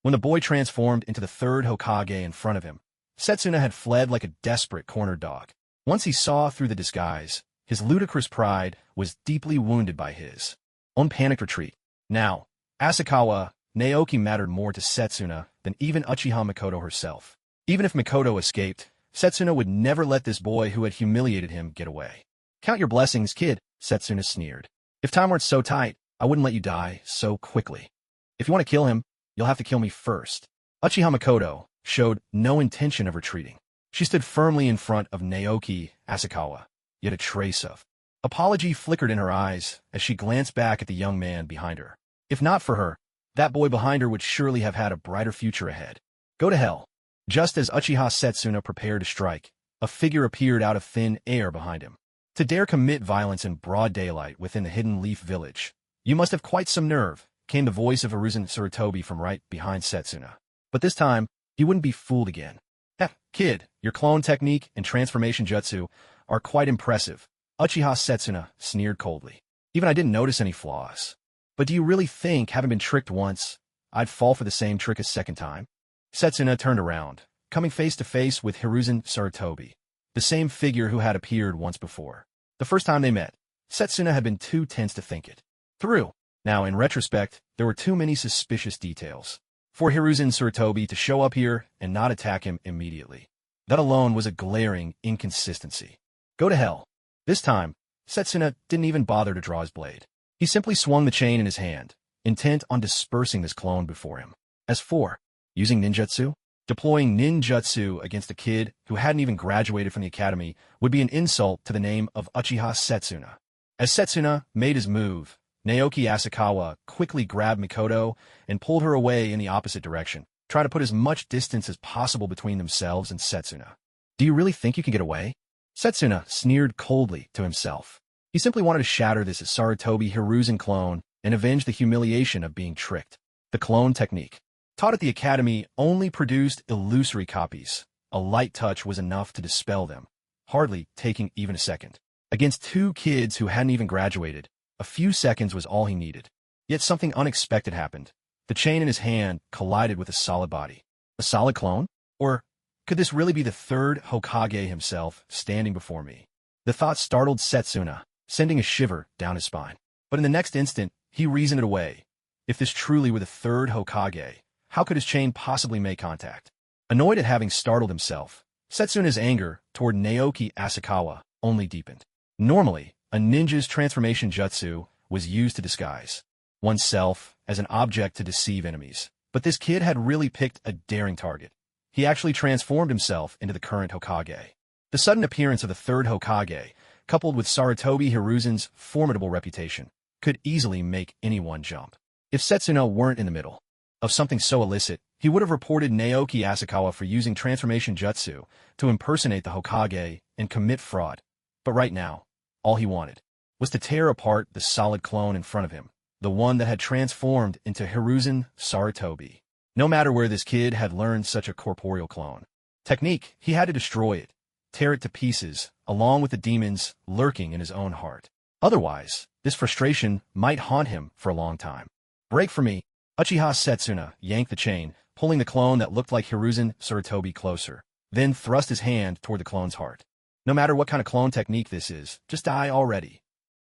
When the boy transformed into the third Hokage in front of him, Setsuna had fled like a desperate cornered dog. Once he saw through the disguise, his ludicrous pride was deeply wounded by his own panicked retreat. Now, Asakawa, Naoki mattered more to Setsuna than even Uchiha Mikoto herself. Even if Mikoto escaped, Setsuna would never let this boy who had humiliated him get away. Count your blessings, kid, Setsuna sneered. If time weren't so tight, I wouldn't let you die so quickly. If you want to kill him, you'll have to kill me first. Uchiha Mikoto showed no intention of retreating. She stood firmly in front of Naoki Asakawa, yet a trace of apology flickered in her eyes as she glanced back at the young man behind her. If not for her, that boy behind her would surely have had a brighter future ahead. Go to hell. Just as Uchiha Setsuna prepared to strike, a figure appeared out of thin air behind him. To dare commit violence in broad daylight within the Hidden Leaf Village, you must have quite some nerve, came the voice of Hiruzen Sarutobi from right behind Setsuna. But this time, he wouldn't be fooled again. Kid, your clone technique and transformation jutsu are quite impressive, Uchiha Setsuna sneered coldly. Even I didn't notice any flaws. But do you really think, having been tricked once, I'd fall for the same trick a second time? Setsuna turned around, coming face to face with Hiruzen Sarutobi, the same figure who had appeared once before. The first time they met, Setsuna had been too tense to think it through. Now, in retrospect, there were too many suspicious details for Hiruzen Sarutobi to show up here and not attack him immediately. That alone was a glaring inconsistency. Go to hell. This time, Setsuna didn't even bother to draw his blade. He simply swung the chain in his hand, intent on dispersing this clone before him. As for using ninjutsu, deploying ninjutsu against a kid who hadn't even graduated from the academy would be an insult to the name of Uchiha Setsuna. As Setsuna made his move, Naoki Asakawa quickly grabbed Mikoto and pulled her away in the opposite direction, trying to put as much distance as possible between themselves and Setsuna. Do you really think you can get away? Setsuna sneered coldly to himself. He simply wanted to shatter this Sarutobi Hiruzen clone and avenge the humiliation of being tricked. The clone technique, taught at the academy, only produced illusory copies. A light touch was enough to dispel them, hardly taking even a second. Against two kids who hadn't even graduated, a few seconds was all he needed. Yet something unexpected happened. The chain in his hand collided with a solid body. A solid clone? Or could this really be the third Hokage himself standing before me? The thought startled Setsuna, sending a shiver down his spine. But in the next instant, he reasoned it away. If this truly were the third Hokage, how could his chain possibly make contact? Annoyed at having startled himself, Setsuna's anger toward Naoki Asakawa only deepened. Normally, a ninja's transformation jutsu was used to disguise oneself as an object to deceive enemies. But this kid had really picked a daring target. He actually transformed himself into the current Hokage. The sudden appearance of the third Hokage, coupled with Sarutobi Hiruzen's formidable reputation, could easily make anyone jump. If Setsuna weren't in the middle of something so illicit, he would have reported Naoki Asakawa for using transformation jutsu to impersonate the Hokage and commit fraud. But right now, all he wanted was to tear apart the solid clone in front of him, the one that had transformed into Hiruzen Sarutobi. No matter where this kid had learned such a corporeal clone technique, he had to destroy it, tear it to pieces, along with the demons lurking in his own heart. Otherwise, this frustration might haunt him for a long time. Break for me. Uchiha Setsuna yanked the chain, pulling the clone that looked like Hiruzen Sarutobi closer, then thrust his hand toward the clone's heart. No matter what kind of clone technique this is, just die already.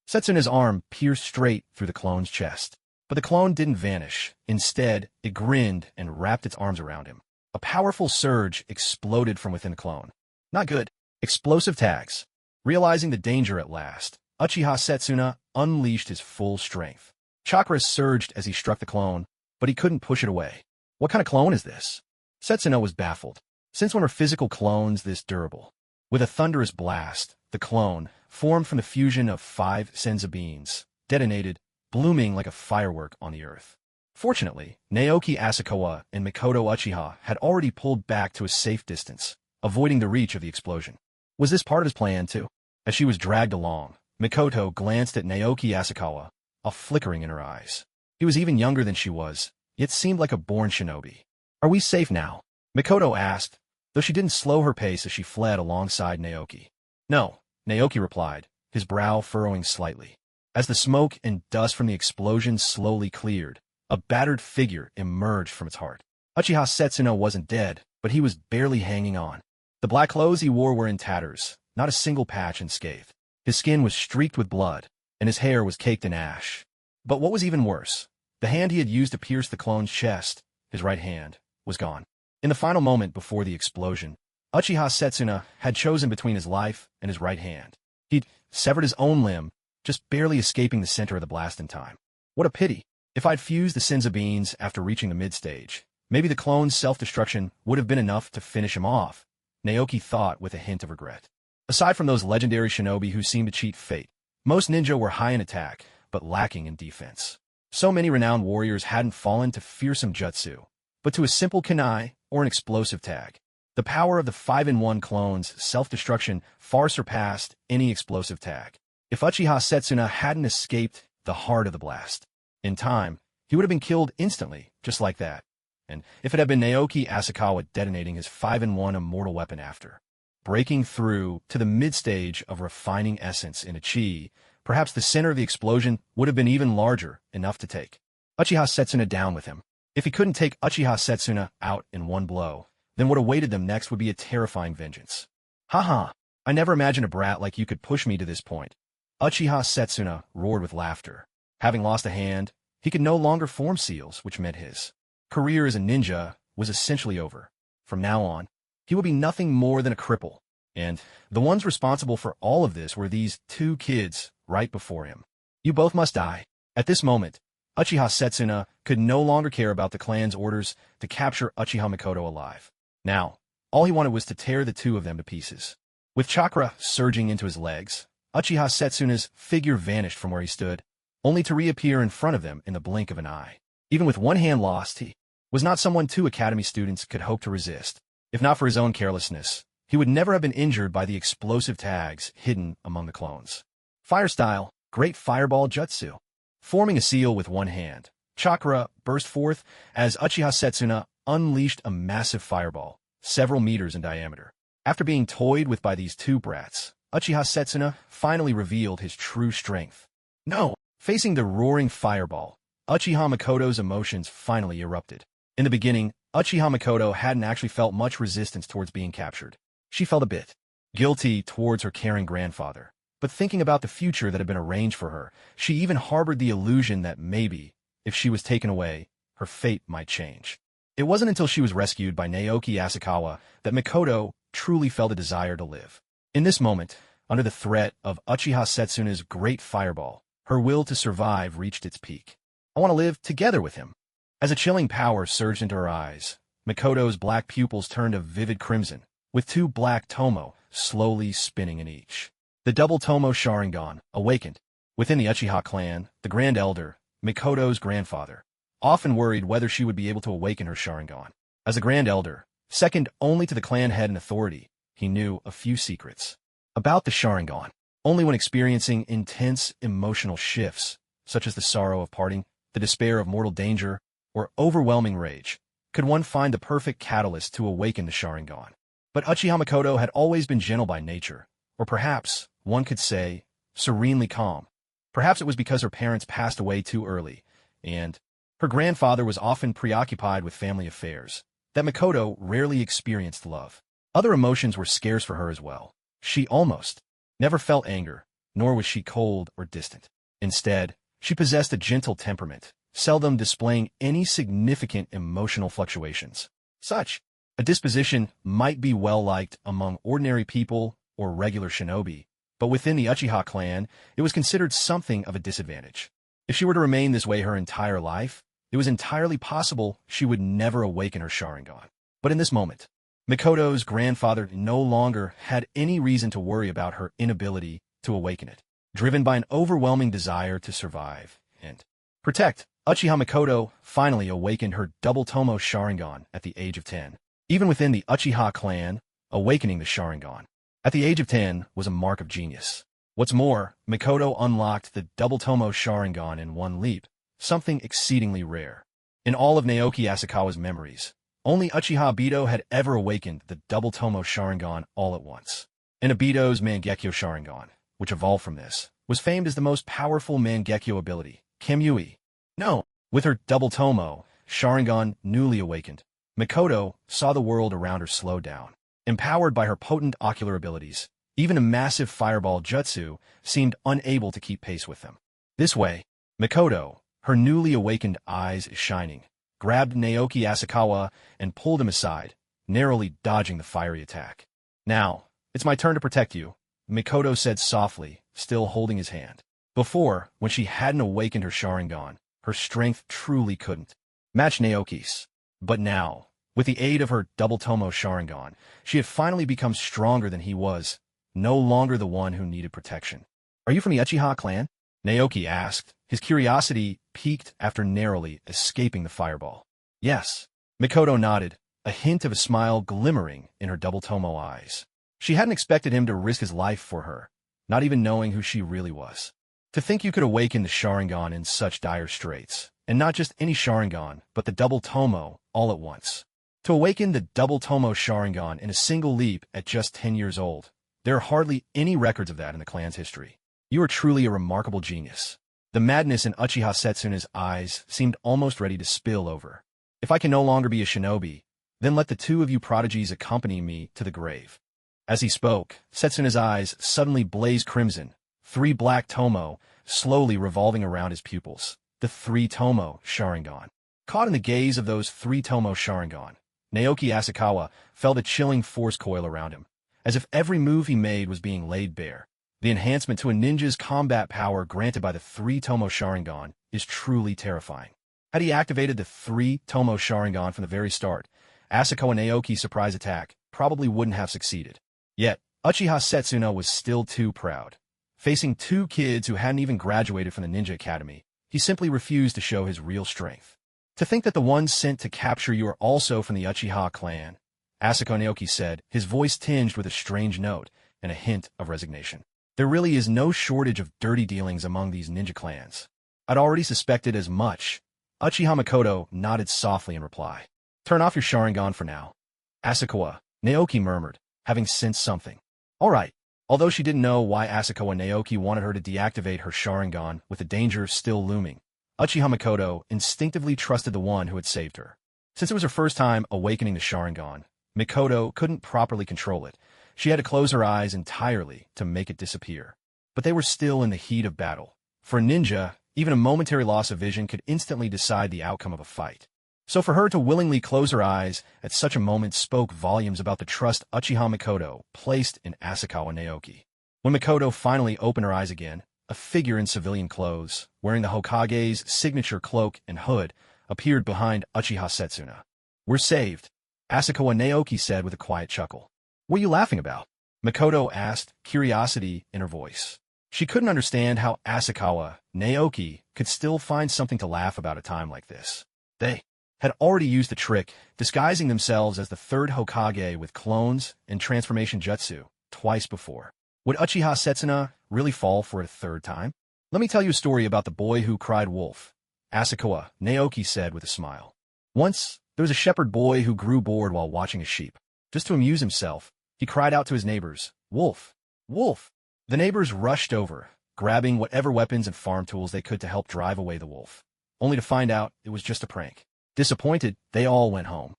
Setsuna's arm pierced straight through the clone's chest. But the clone didn't vanish. Instead, it grinned and wrapped its arms around him. A powerful surge exploded from within the clone. Not good. Explosive tags. Realizing the danger at last, Uchiha Setsuna unleashed his full strength. Chakra surged as he struck the clone, but he couldn't push it away. What kind of clone is this? Setsuna was baffled. Since when are physical clones this durable? With a thunderous blast, the clone, formed from the fusion of 5 senzu beans, detonated, blooming like a firework on the earth. Fortunately, Naoki Asakawa and Mikoto Uchiha had already pulled back to a safe distance, avoiding the reach of the explosion. Was this part of his plan, too? As she was dragged along, Mikoto glanced at Naoki Asakawa, a flickering in her eyes. He was even younger than she was, yet seemed like a born shinobi. Are we safe now? Mikoto asked, though she didn't slow her pace as she fled alongside Naoki. No, Naoki replied, his brow furrowing slightly. As the smoke and dust from the explosion slowly cleared, a battered figure emerged from its heart. Uchiha Setsuno wasn't dead, but he was barely hanging on. The black clothes he wore were in tatters, not a single patch unscathed. His skin was streaked with blood, and his hair was caked in ash. But what was even worse, the hand he had used to pierce the clone's chest, his right hand, was gone. In the final moment before the explosion, Uchiha Setsuna had chosen between his life and his right hand. He'd severed his own limb, just barely escaping the center of the blast in time. What a pity. If I'd fused the Senzu beans after reaching the mid-stage, maybe the clone's self-destruction would have been enough to finish him off, Naoki thought with a hint of regret. Aside from those legendary shinobi who seemed to cheat fate, most ninja were high in attack, but lacking in defense. So many renowned warriors hadn't fallen to fearsome jutsu, but to a simple kunai or an explosive tag. The power of the 5-in-1 clone's self-destruction far surpassed any explosive tag. If Uchiha Setsuna hadn't escaped the heart of the blast, in time, he would have been killed instantly, just like that. And if it had been Naoki Asakawa detonating his 5-in-1 immortal weapon after, breaking through to the mid-stage of refining essence in a chi, perhaps the center of the explosion would have been even larger, enough to take Uchiha Setsuna down with him. If he couldn't take Uchiha Setsuna out in one blow, then what awaited them next would be a terrifying vengeance. Haha, I never imagined a brat like you could push me to this point. Uchiha Setsuna roared with laughter. Having lost a hand, he could no longer form seals, which meant his career as a ninja was essentially over. From now on, he would be nothing more than a cripple, and the ones responsible for all of this were these two kids right before him. You both must die. At this moment, Uchiha Setsuna could no longer care about the clan's orders to capture Uchiha Mikoto alive. Now, all he wanted was to tear the two of them to pieces. With chakra surging into his legs, Uchiha Setsuna's figure vanished from where he stood, only to reappear in front of them in the blink of an eye. Even with one hand lost, he was not someone two academy students could hope to resist. If not for his own carelessness, he would never have been injured by the explosive tags hidden among the clones. Fire style, great fireball jutsu. Forming a seal with one hand, chakra burst forth as Uchiha Setsuna unleashed a massive fireball, several meters in diameter. After being toyed with by these two brats, Uchiha Setsuna finally revealed his true strength. No! Facing the roaring fireball, Uchiha Mikoto's emotions finally erupted. In the beginning, Uchiha Mikoto hadn't actually felt much resistance towards being captured. She felt a bit guilty towards her caring grandfather. But thinking about the future that had been arranged for her, she even harbored the illusion that maybe, if she was taken away, her fate might change. It wasn't until she was rescued by Naoki Asakawa that Mikoto truly felt a desire to live. In this moment, under the threat of Uchiha Setsuna's great fireball, her will to survive reached its peak. I want to live together with him. As a chilling power surged into her eyes, Mikoto's black pupils turned a vivid crimson, with two black tomo slowly spinning in each. The double Tomo Sharingan awakened. Within the Uchiha clan, the Grand Elder, Mikoto's grandfather, often worried whether she would be able to awaken her Sharingan. As a Grand Elder, second only to the clan head in authority, he knew a few secrets about the Sharingan. Only when experiencing intense emotional shifts, such as the sorrow of parting, the despair of mortal danger, or overwhelming rage, could one find the perfect catalyst to awaken the Sharingan. But Uchiha Mikoto had always been gentle by nature, or perhaps, one could say, serenely calm. Perhaps it was because her parents passed away too early, and her grandfather was often preoccupied with family affairs, that Mikoto rarely experienced love. Other emotions were scarce for her as well. She almost never felt anger, nor was she cold or distant. Instead, she possessed a gentle temperament, seldom displaying any significant emotional fluctuations. Such a disposition might be well-liked among ordinary people or regular shinobi, but within the Uchiha clan, it was considered something of a disadvantage. If she were to remain this way her entire life, it was entirely possible she would never awaken her Sharingan. But in this moment, Mikoto's grandfather no longer had any reason to worry about her inability to awaken it. Driven by an overwhelming desire to survive and protect, Uchiha Mikoto finally awakened her double Tomo Sharingan at the age of 10. Even within the Uchiha clan, awakening the Sharingan at the age of 10 was a mark of genius. What's more, Mikoto unlocked the double Tomo Sharingan in one leap, something exceedingly rare. In all of Naoki Asakawa's memories, Only Uchiha Obito had ever awakened the double Tomo Sharingan all at once. And Obito's Mangekyo Sharingan, which evolved from this, was famed as the most powerful Mangekyo ability, Kamui. No, with her double Tomo Sharingan newly awakened, Mikoto saw the world around her slow down. Empowered by her potent ocular abilities, even a massive fireball jutsu seemed unable to keep pace with them. This way, Mikoto, her newly awakened eyes shining, grabbed Naoki Asakawa and pulled him aside, narrowly dodging the fiery attack. "Now, it's my turn to protect you," Mikoto said softly, still holding his hand. Before, when she hadn't awakened her Sharingan, her strength truly couldn't match Naoki's. But now, with the aid of her double Tomo Sharingan, she had finally become stronger than he was, no longer the one who needed protection. "Are you from the Uchiha clan?" Naoki asked, his curiosity piqued after narrowly escaping the fireball. "Yes." Mikoto nodded, a hint of a smile glimmering in her double Tomo eyes. She hadn't expected him to risk his life for her, not even knowing who she really was. To think you could awaken the Sharingan in such dire straits, and not just any Sharingan, but the double Tomo, all at once. To awaken the double Tomo Sharingan in a single leap at just 10 years old, there are hardly any records of that in the clan's history. You are truly a remarkable genius. The madness in Uchiha Setsuna's eyes seemed almost ready to spill over. "If I can no longer be a shinobi, then let the two of you prodigies accompany me to the grave." As he spoke, Setsuna's eyes suddenly blazed crimson, 3 black Tomo slowly revolving around his pupils. The 3 Tomo Sharingan. Caught in the gaze of those 3 Tomo Sharingan, Naoki Asakawa felt a chilling force coil around him, as if every move he made was being laid bare. The enhancement to a ninja's combat power granted by the 3 Tomo Sharingan is truly terrifying. Had he activated the 3 Tomo Sharingan from the very start, Asakawa Naoki's surprise attack probably wouldn't have succeeded. Yet, Uchiha Setsuna was still too proud. Facing 2 kids who hadn't even graduated from the Ninja Academy, he simply refused to show his real strength. "To think that the ones sent to capture you are also from the Uchiha clan," Asakawa Naoki said, his voice tinged with a strange note and a hint of resignation. "There really is no shortage of dirty dealings among these ninja clans. I'd already suspected as much." Uchiha Mikoto nodded softly in reply. "Turn off your Sharingan for now." Asakawa Naoki murmured, having sensed something. All right. Although she didn't know why Asakawa Naoki wanted her to deactivate her Sharingan with the danger still looming, Uchiha Mikoto instinctively trusted the one who had saved her. Since it was her first time awakening the Sharingan, Mikoto couldn't properly control it. She had to close her eyes entirely to make it disappear. But they were still in the heat of battle. For a ninja, even a momentary loss of vision could instantly decide the outcome of a fight. So for her to willingly close her eyes at such a moment spoke volumes about the trust Uchiha Mikoto placed in Asakawa Naoki. When Mikoto finally opened her eyes again, a figure in civilian clothes, wearing the Hokage's signature cloak and hood, appeared behind Uchiha Setsuna. "We're saved," Asakawa Naoki said with a quiet chuckle. "What are you laughing about?" Mikoto asked, curiosity in her voice. She couldn't understand how Asakawa Naoki could still find something to laugh about a time like this. They had already used the trick, disguising themselves as the 3rd Hokage with clones and transformation jutsu, twice before. Would Uchiha Setsuna really fall for it a 3rd time? "Let me tell you a story about the boy who cried wolf," Asakawa Naoki said with a smile. "Once, there was a shepherd boy who grew bored while watching his sheep. Just to amuse himself, he cried out to his neighbors, 'Wolf! Wolf!' The neighbors rushed over, grabbing whatever weapons and farm tools they could to help drive away the wolf, only to find out it was just a prank. Disappointed, they all went home.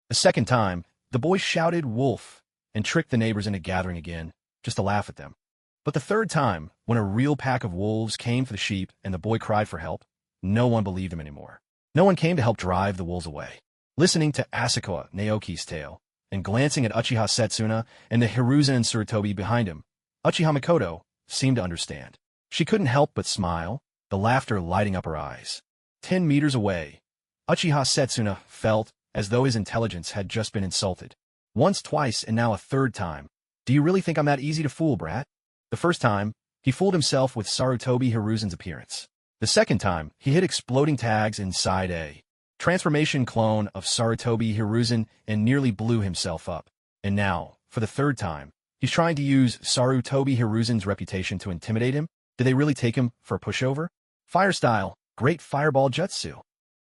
A 2nd time, the boy shouted 'Wolf!' and tricked the neighbors into gathering again, just to laugh at them. But the 3rd time, when a real pack of wolves came for the sheep and the boy cried for help, no one believed him anymore. No one came to help drive the wolves away." Listening to Asakawa Naoki's tale, and glancing at Uchiha Setsuna and the Hiruzen and Tsurutobi behind him, Uchiha Mikoto seemed to understand. She couldn't help but smile, the laughter lighting up her eyes. 10 meters away, Uchiha Setsuna felt as though his intelligence had just been insulted. Once, twice, and now a 3rd time. "Do you really think I'm that easy to fool, brat?" The 1st time, he fooled himself with Tsurutobi Hiruzen's appearance. The 2nd time, he hid exploding tags inside a transformation clone of Tsurutobi Hiruzen and nearly blew himself up. And now, for the 3rd time, he's trying to use Tsurutobi Hiruzen's reputation to intimidate him. Did they really take him for a pushover? Fire style, great fireball jutsu.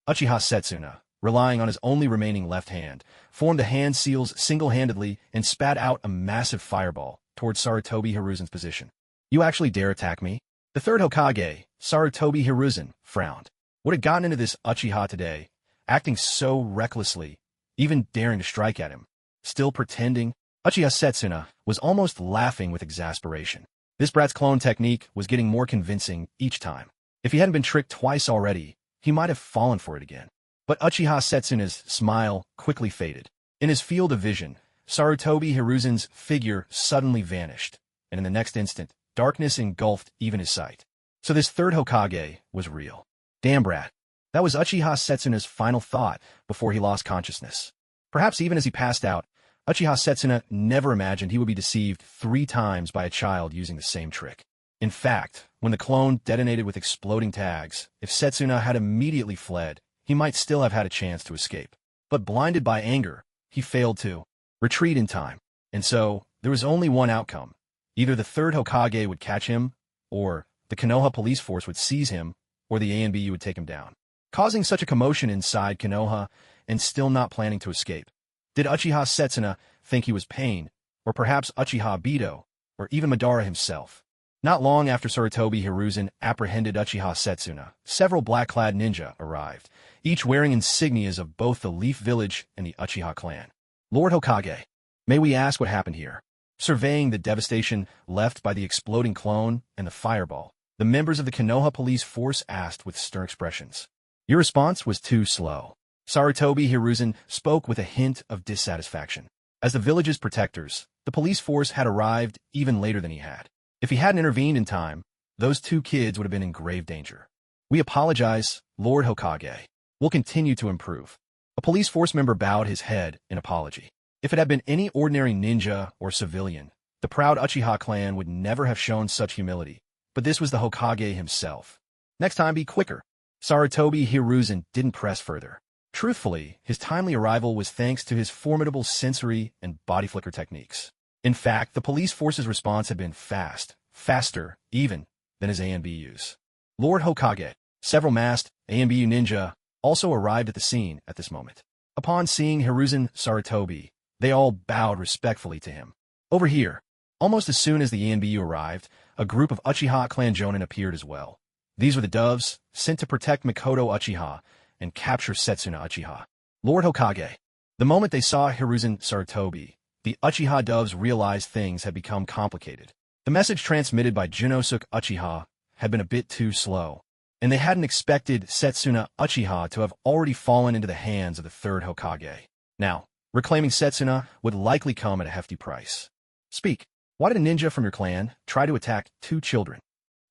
Uchiha Setsuna, relying on his only remaining left hand, formed the hand seals single-handedly and spat out a massive fireball towards Sarutobi Hiruzen's position. "You actually dare attack me?" The third Hokage, Sarutobi Hiruzen, frowned. What had gotten into this Uchiha today, acting so recklessly, even daring to strike at him? Still pretending? Uchiha Setsuna was almost laughing with exasperation. This brat's clone technique was getting more convincing each time. If he hadn't been tricked twice already, he might have fallen for it again. But Uchiha Setsuna's smile quickly faded. In his field of vision, Sarutobi Hiruzen's figure suddenly vanished, and in the next instant, darkness engulfed even his sight. So this third Hokage was real. Damn brat. That was Uchiha Setsuna's final thought before he lost consciousness. Perhaps even as he passed out, Uchiha Setsuna never imagined he would be deceived 3 times by a child using the same trick. In fact, when the clone detonated with exploding tags, if Setsuna had immediately fled, he might still have had a chance to escape. But blinded by anger, he failed to retreat in time. And so, there was only one outcome. Either the third Hokage would catch him, or the Konoha police force would seize him, or the ANBU would take him down. Causing such a commotion inside Konoha, and still not planning to escape. Did Uchiha Setsuna think he was Pain, or perhaps Uchiha Bido, or even Madara himself? Not long after Sarutobi Hiruzen apprehended Uchiha Setsuna, several black-clad ninja arrived, each wearing insignias of both the Leaf Village and the Uchiha clan. "Lord Hokage, may we ask what happened here?" Surveying the devastation left by the exploding clone and the fireball, the members of the Konoha police force asked with stern expressions. Your response was too slow. Sarutobi Hiruzen spoke with a hint of dissatisfaction. As the village's protectors, the police force had arrived even later than he had. If he hadn't intervened in time, those 2 kids would have been in grave danger. "We apologize, Lord Hokage. We'll continue to improve." A police force member bowed his head in apology. If it had been any ordinary ninja or civilian, the proud Uchiha clan would never have shown such humility. But this was the Hokage himself. "Next time be quicker." Sarutobi Hiruzen didn't press further. Truthfully, his timely arrival was thanks to his formidable sensory and body flicker techniques. In fact, the police force's response had been faster, even, than his ANBU's. Lord Hokage, several masked ANBU ninja, also arrived at the scene at this moment. Upon seeing Hiruzen Sarutobi, they all bowed respectfully to him. Over here, almost as soon as the ANBU arrived, a group of Uchiha clan Jonin appeared as well. These were the doves, sent to protect Mikoto Uchiha and capture Setsuna Uchiha. Lord Hokage. The moment they saw Hiruzen Sarutobi, the Uchiha doves realized things had become complicated. The message transmitted by Junosuke Uchiha had been a bit too slow, and they hadn't expected Setsuna Uchiha to have already fallen into the hands of the third Hokage. Now, reclaiming Setsuna would likely come at a hefty price. Speak. Why did a ninja from your clan try to attack 2 children?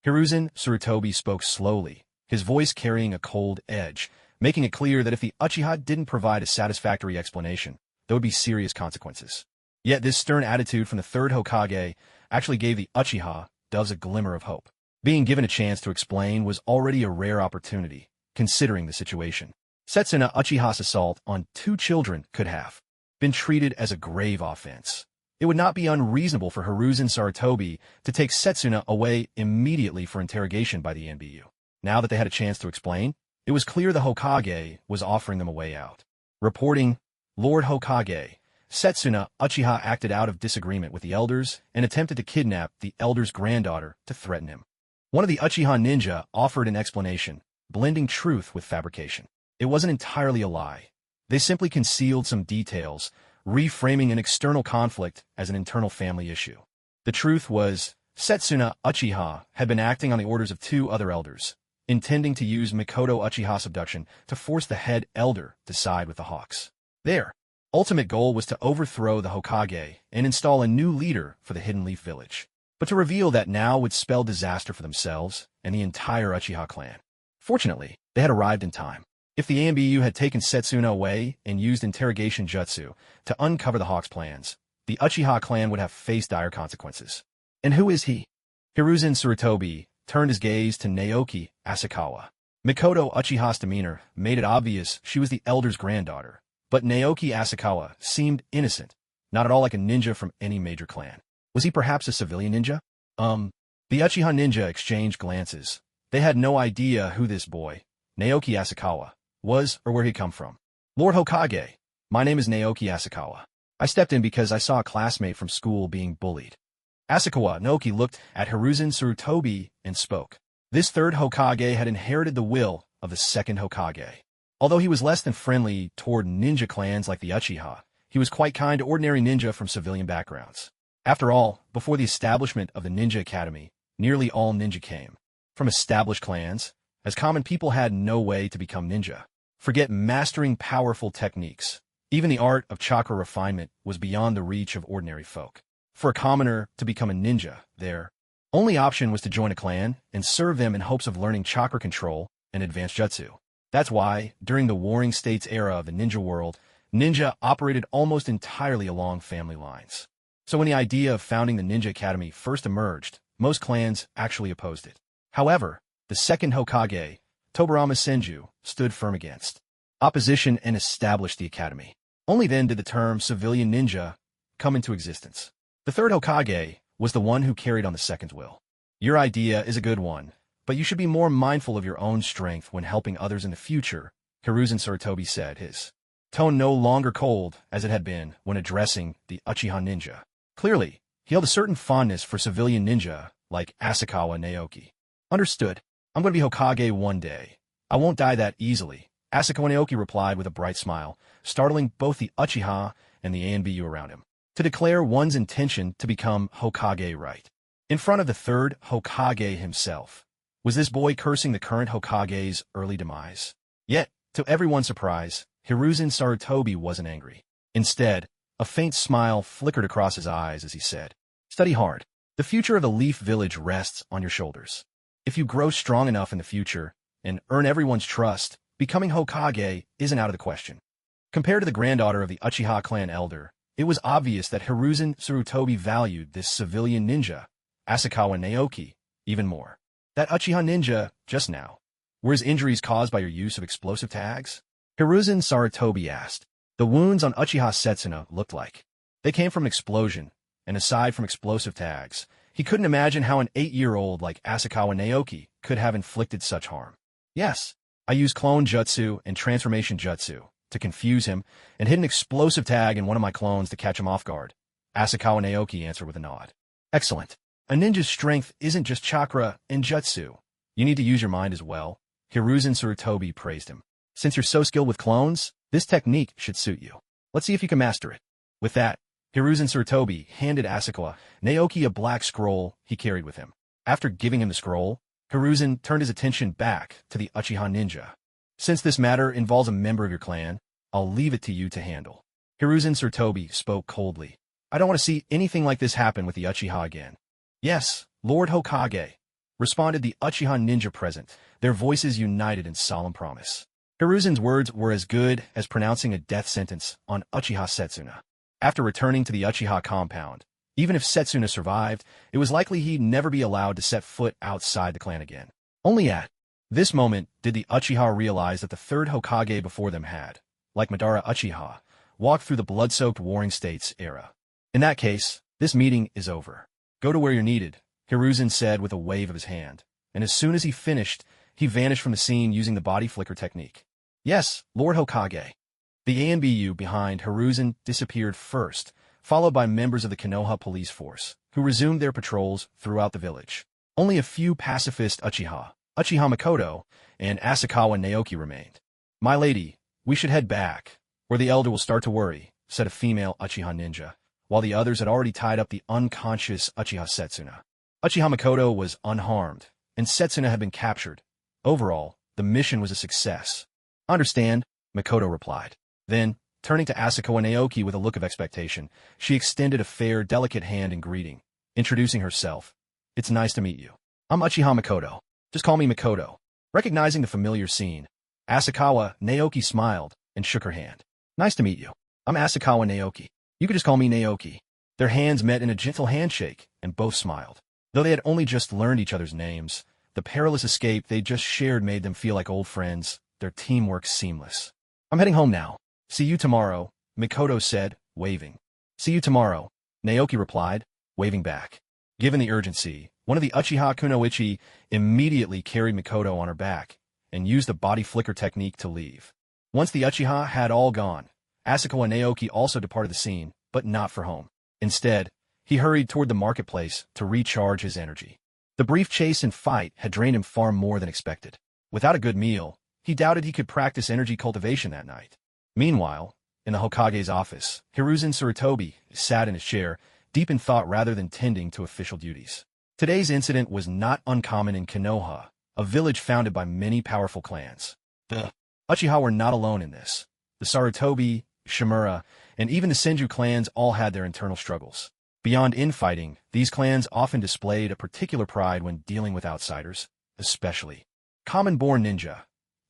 Hiruzen Sarutobi spoke slowly, his voice carrying a cold edge, making it clear that if the Uchiha didn't provide a satisfactory explanation, there would be serious consequences. Yet this stern attitude from the third Hokage actually gave the Uchiha doves a glimmer of hope. Being given a chance to explain was already a rare opportunity, considering the situation. Setsuna Uchiha's assault on 2 children could have been treated as a grave offense. It would not be unreasonable for Hiruzen Sarutobi to take Setsuna away immediately for interrogation by the NBU. Now that they had a chance to explain, it was clear the Hokage was offering them a way out. Reporting, Lord Hokage, Setsuna Uchiha acted out of disagreement with the elders and attempted to kidnap the elder's granddaughter to threaten him. One of the Uchiha ninja offered an explanation, blending truth with fabrication. It wasn't entirely a lie. They simply concealed some details, reframing an external conflict as an internal family issue. The truth was, Setsuna Uchiha had been acting on the orders of 2 other elders, intending to use Mikoto Uchiha's abduction to force the head elder to side with the Hawks. Their ultimate goal was to overthrow the Hokage and install a new leader for the Hidden Leaf Village. But to reveal that now would spell disaster for themselves and the entire Uchiha clan. Fortunately, they had arrived in time. If the ANBU had taken Setsuna away and used interrogation jutsu to uncover the Hawks' plans, the Uchiha clan would have faced dire consequences. And who is he? Hiruzen Sarutobi turned his gaze to Naoki Asakawa. Mikoto Uchiha's demeanor made it obvious she was the elder's granddaughter, but Naoki Asakawa seemed innocent, not at all like a ninja from any major clan. Was he perhaps a civilian ninja? The Uchiha ninja exchanged glances. They had no idea who this boy, Naoki Asakawa, was or where he'd come from. Lord Hokage, my name is Naoki Asakawa. I stepped in because I saw a classmate from school being bullied. Asakawa Naoki looked at Hiruzen Sarutobi and spoke. This third Hokage had inherited the will of the second Hokage. Although he was less than friendly toward ninja clans like the Uchiha, he was quite kind to ordinary ninja from civilian backgrounds. After all, before the establishment of the Ninja Academy, nearly all ninja came from established clans, as common people had no way to become ninja. Forget mastering powerful techniques. Even the art of chakra refinement was beyond the reach of ordinary folk. For a commoner to become a ninja, their only option was to join a clan and serve them in hopes of learning chakra control and advanced jutsu. That's why, during the Warring States era of the ninja world, ninja operated almost entirely along family lines. So when the idea of founding the Ninja Academy first emerged, most clans actually opposed it. However, the second Hokage, Tobirama Senju, stood firm against opposition and established the academy. Only then did the term civilian ninja come into existence. The third Hokage was the one who carried on the second's will. Your idea is a good one, but you should be more mindful of your own strength when helping others in the future, Hiruzen Sarutobi said, his tone no longer cold as it had been when addressing the Uchiha ninja. Clearly, he held a certain fondness for civilian ninja like Asakawa Naoki. Understood. I'm going to be Hokage one day. I won't die that easily, Asakawa Naoki replied with a bright smile, startling both the Uchiha and the ANBU around him. To declare one's intention to become Hokage right in front of the third Hokage himself. Was this boy cursing the current Hokage's early demise? Yet, to everyone's surprise, Hiruzen Sarutobi wasn't angry. Instead, a faint smile flickered across his eyes as he said, "Study hard. The future of the Leaf Village rests on your shoulders. If you grow strong enough in the future and earn everyone's trust, becoming Hokage isn't out of the question." Compared to the granddaughter of the Uchiha clan elder, it was obvious that Hiruzen Sarutobi valued this civilian ninja, Asakawa Naoki, even more. That Uchiha ninja, just now, were his injuries caused by your use of explosive tags? Hiruzen Sarutobi asked. The wounds on Uchiha Setsuna looked like they came from an explosion, and aside from explosive tags, he couldn't imagine how an 8-year-old like Asakawa Naoki could have inflicted such harm. Yes, I used clone jutsu and transformation jutsu to confuse him and hid an explosive tag in one of my clones to catch him off guard, Asakawa Naoki answered with a nod. Excellent. A ninja's strength isn't just chakra and jutsu. You need to use your mind as well, Hiruzen Sarutobi praised him. Since you're so skilled with clones, this technique should suit you. Let's see if you can master it. With that, Hiruzen Sarutobi handed Asakawa Naoki a black scroll he carried with him. After giving him the scroll, Hiruzen turned his attention back to the Uchiha ninja. Since this matter involves a member of your clan, I'll leave it to you to handle. Hiruzen Sarutobi spoke coldly. I don't want to see anything like this happen with the Uchiha again. Yes, Lord Hokage, responded the Uchiha ninja present, their voices united in solemn promise. Hiruzen's words were as good as pronouncing a death sentence on Uchiha Setsuna. After returning to the Uchiha compound, even if Setsuna survived, it was likely he'd never be allowed to set foot outside the clan again. Only at this moment did the Uchiha realize that the third Hokage before them had, like Madara Uchiha, walked through the blood-soaked Warring States era. In that case, this meeting is over. Go to where you're needed, Hiruzen said with a wave of his hand, and as soon as he finished, he vanished from the scene using the body flicker technique. Yes, Lord Hokage. The ANBU behind Hiruzen disappeared first, followed by members of the Konoha police force, who resumed their patrols throughout the village. Only a few pacifist Uchiha Makoto, and Asakawa Naoki remained. My lady, we should head back, or the elder will start to worry, said a female Uchiha ninja, while the others had already tied up the unconscious Uchiha Setsuna. Uchiha Makoto was unharmed, and Setsuna had been captured. Overall, the mission was a success. Understand, Makoto replied. Then, turning to Asakawa Naoki with a look of expectation, she extended a fair, delicate hand in greeting, introducing herself. It's nice to meet you. I'm Uchiha Makoto. Just call me Makoto. Recognizing the familiar scene, Asakawa Naoki smiled and shook her hand. Nice to meet you. I'm Asakawa Naoki. You could just call me Naoki. Their hands met in a gentle handshake, and both smiled. Though they had only just learned each other's names, the perilous escape they just shared made them feel like old friends, their teamwork seamless. I'm heading home now. See you tomorrow, Makoto said, waving. See you tomorrow, Naoki replied, waving back. Given the urgency, one of the Uchiha Kunoichi immediately carried Makoto on her back and used the body flicker technique to leave. Once the Uchiha had all gone, Asakawa Naoki also departed the scene, but not for home. Instead, he hurried toward the marketplace to recharge his energy. The brief chase and fight had drained him far more than expected. Without a good meal, he doubted he could practice energy cultivation that night. Meanwhile, in the Hokage's office, Hiruzen Sarutobi sat in his chair, deep in thought rather than tending to official duties. Today's incident was not uncommon in Konoha, a village founded by many powerful clans. The Uchiha were not alone in this. The Sarutobi, Shimura, and even the Senju clans all had their internal struggles. Beyond infighting, these clans often displayed a particular pride when dealing with outsiders, especially common-born ninja.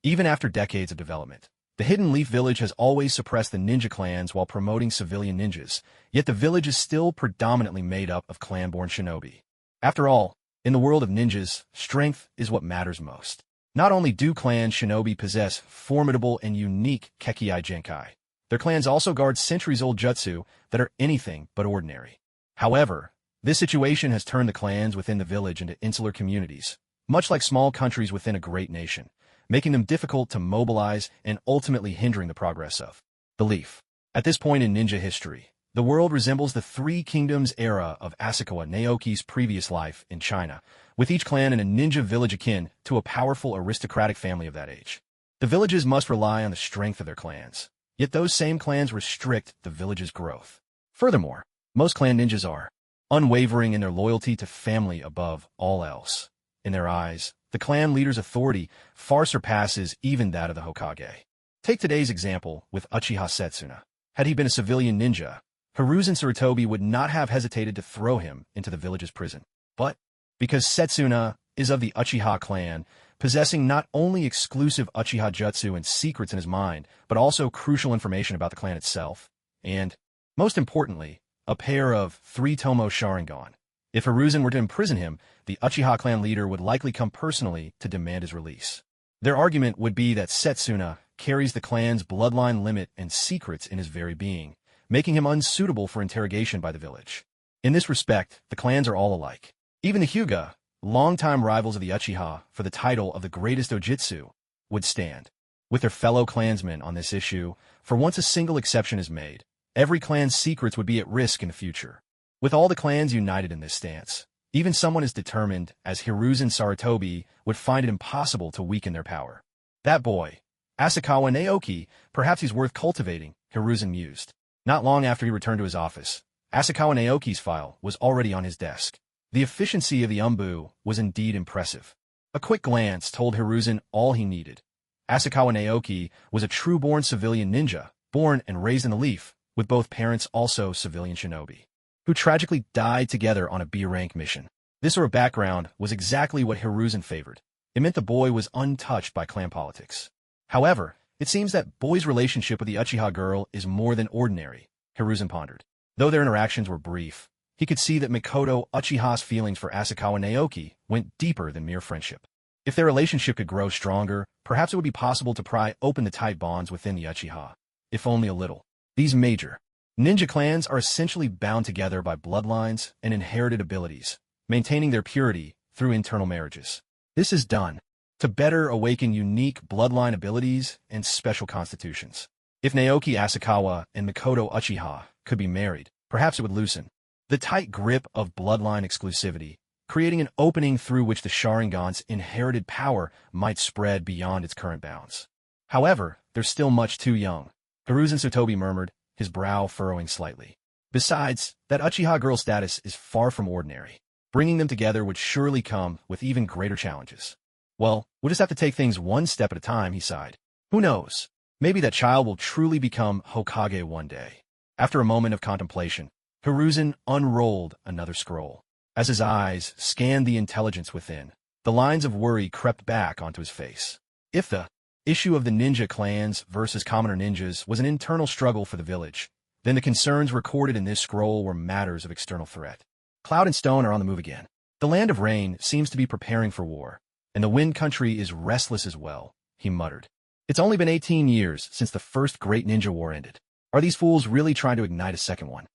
Even after decades of development, the Hidden Leaf Village has always suppressed the ninja clans while promoting civilian ninjas, yet the village is still predominantly made up of clan-born shinobi. After all, in the world of ninjas, strength is what matters most. Not only do clan shinobi possess formidable and unique Kekkei Genkai, their clans also guard centuries-old jutsu that are anything but ordinary. However, this situation has turned the clans within the village into insular communities, much like small countries within a great nation, making them difficult to mobilize and ultimately hindering the progress of the Leaf. At this point in ninja history, the world resembles the Three Kingdoms era of Asakawa Naoki's previous life in China, with each clan in a ninja village akin to a powerful aristocratic family of that age. The villages must rely on the strength of their clans, yet those same clans restrict the village's growth. Furthermore, most clan ninjas are unwavering in their loyalty to family above all else. In their eyes, the clan leader's authority far surpasses even that of the Hokage. Take today's example with Uchiha Setsuna. Had he been a civilian ninja, Hiruzen Sarutobi would not have hesitated to throw him into the village's prison. But because Setsuna is of the Uchiha clan, possessing not only exclusive Uchiha jutsu and secrets in his mind, but also crucial information about the clan itself, and, most importantly, a pair of 3 Tomo Sharingan. If Hiruzen were to imprison him, the Uchiha clan leader would likely come personally to demand his release. Their argument would be that Setsuna carries the clan's bloodline limit and secrets in his very being, making him unsuitable for interrogation by the village. In this respect, the clans are all alike. Even the Hyuga, longtime rivals of the Uchiha for the title of the greatest Ojitsu, would stand with their fellow clansmen on this issue, for once a single exception is made, every clan's secrets would be at risk in the future. With all the clans united in this stance, even someone as determined as Hiruzen Sarutobi would find it impossible to weaken their power. That boy, Asakawa Naoki, perhaps he's worth cultivating, Hiruzen mused. Not long after he returned to his office, Asakawa Naoki's file was already on his desk. The efficiency of the Umbu was indeed impressive. A quick glance told Hiruzen all he needed. Asakawa Naoki was a true-born civilian ninja, born and raised in the Leaf, with both parents also civilian shinobi, who tragically died together on a B-rank mission. This sort of background was exactly what Hiruzen favored. It meant the boy was untouched by clan politics. However, it seems that boy's relationship with the Uchiha girl is more than ordinary, Hiruzen pondered. Though their interactions were brief, he could see that Mikoto Uchiha's feelings for Asakawa Naoki went deeper than mere friendship. If their relationship could grow stronger, perhaps it would be possible to pry open the tight bonds within the Uchiha, if only a little. These major ninja clans are essentially bound together by bloodlines and inherited abilities, maintaining their purity through internal marriages. This is done to better awaken unique bloodline abilities and special constitutions. If Naoki Asakawa and Mikoto Uchiha could be married, perhaps it would loosen the tight grip of bloodline exclusivity, creating an opening through which the Sharingan's inherited power might spread beyond its current bounds. However, they're still much too young, Hiruzen Sarutobi murmured, his brow furrowing slightly. Besides, that Uchiha girl status is far from ordinary. Bringing them together would surely come with even greater challenges. Well, we'll just have to take things one step at a time, he sighed. Who knows? Maybe that child will truly become Hokage one day. After a moment of contemplation, Hiruzen unrolled another scroll. As his eyes scanned the intelligence within, the lines of worry crept back onto his face. If the issue of the ninja clans versus commoner ninjas was an internal struggle for the village, then the concerns recorded in this scroll were matters of external threat. Cloud and Stone are on the move again. The land of rain seems to be preparing for war, and the Wind Country is restless as well, he muttered. It's only been 18 years since the first great ninja war ended. Are these fools really trying to ignite a second one?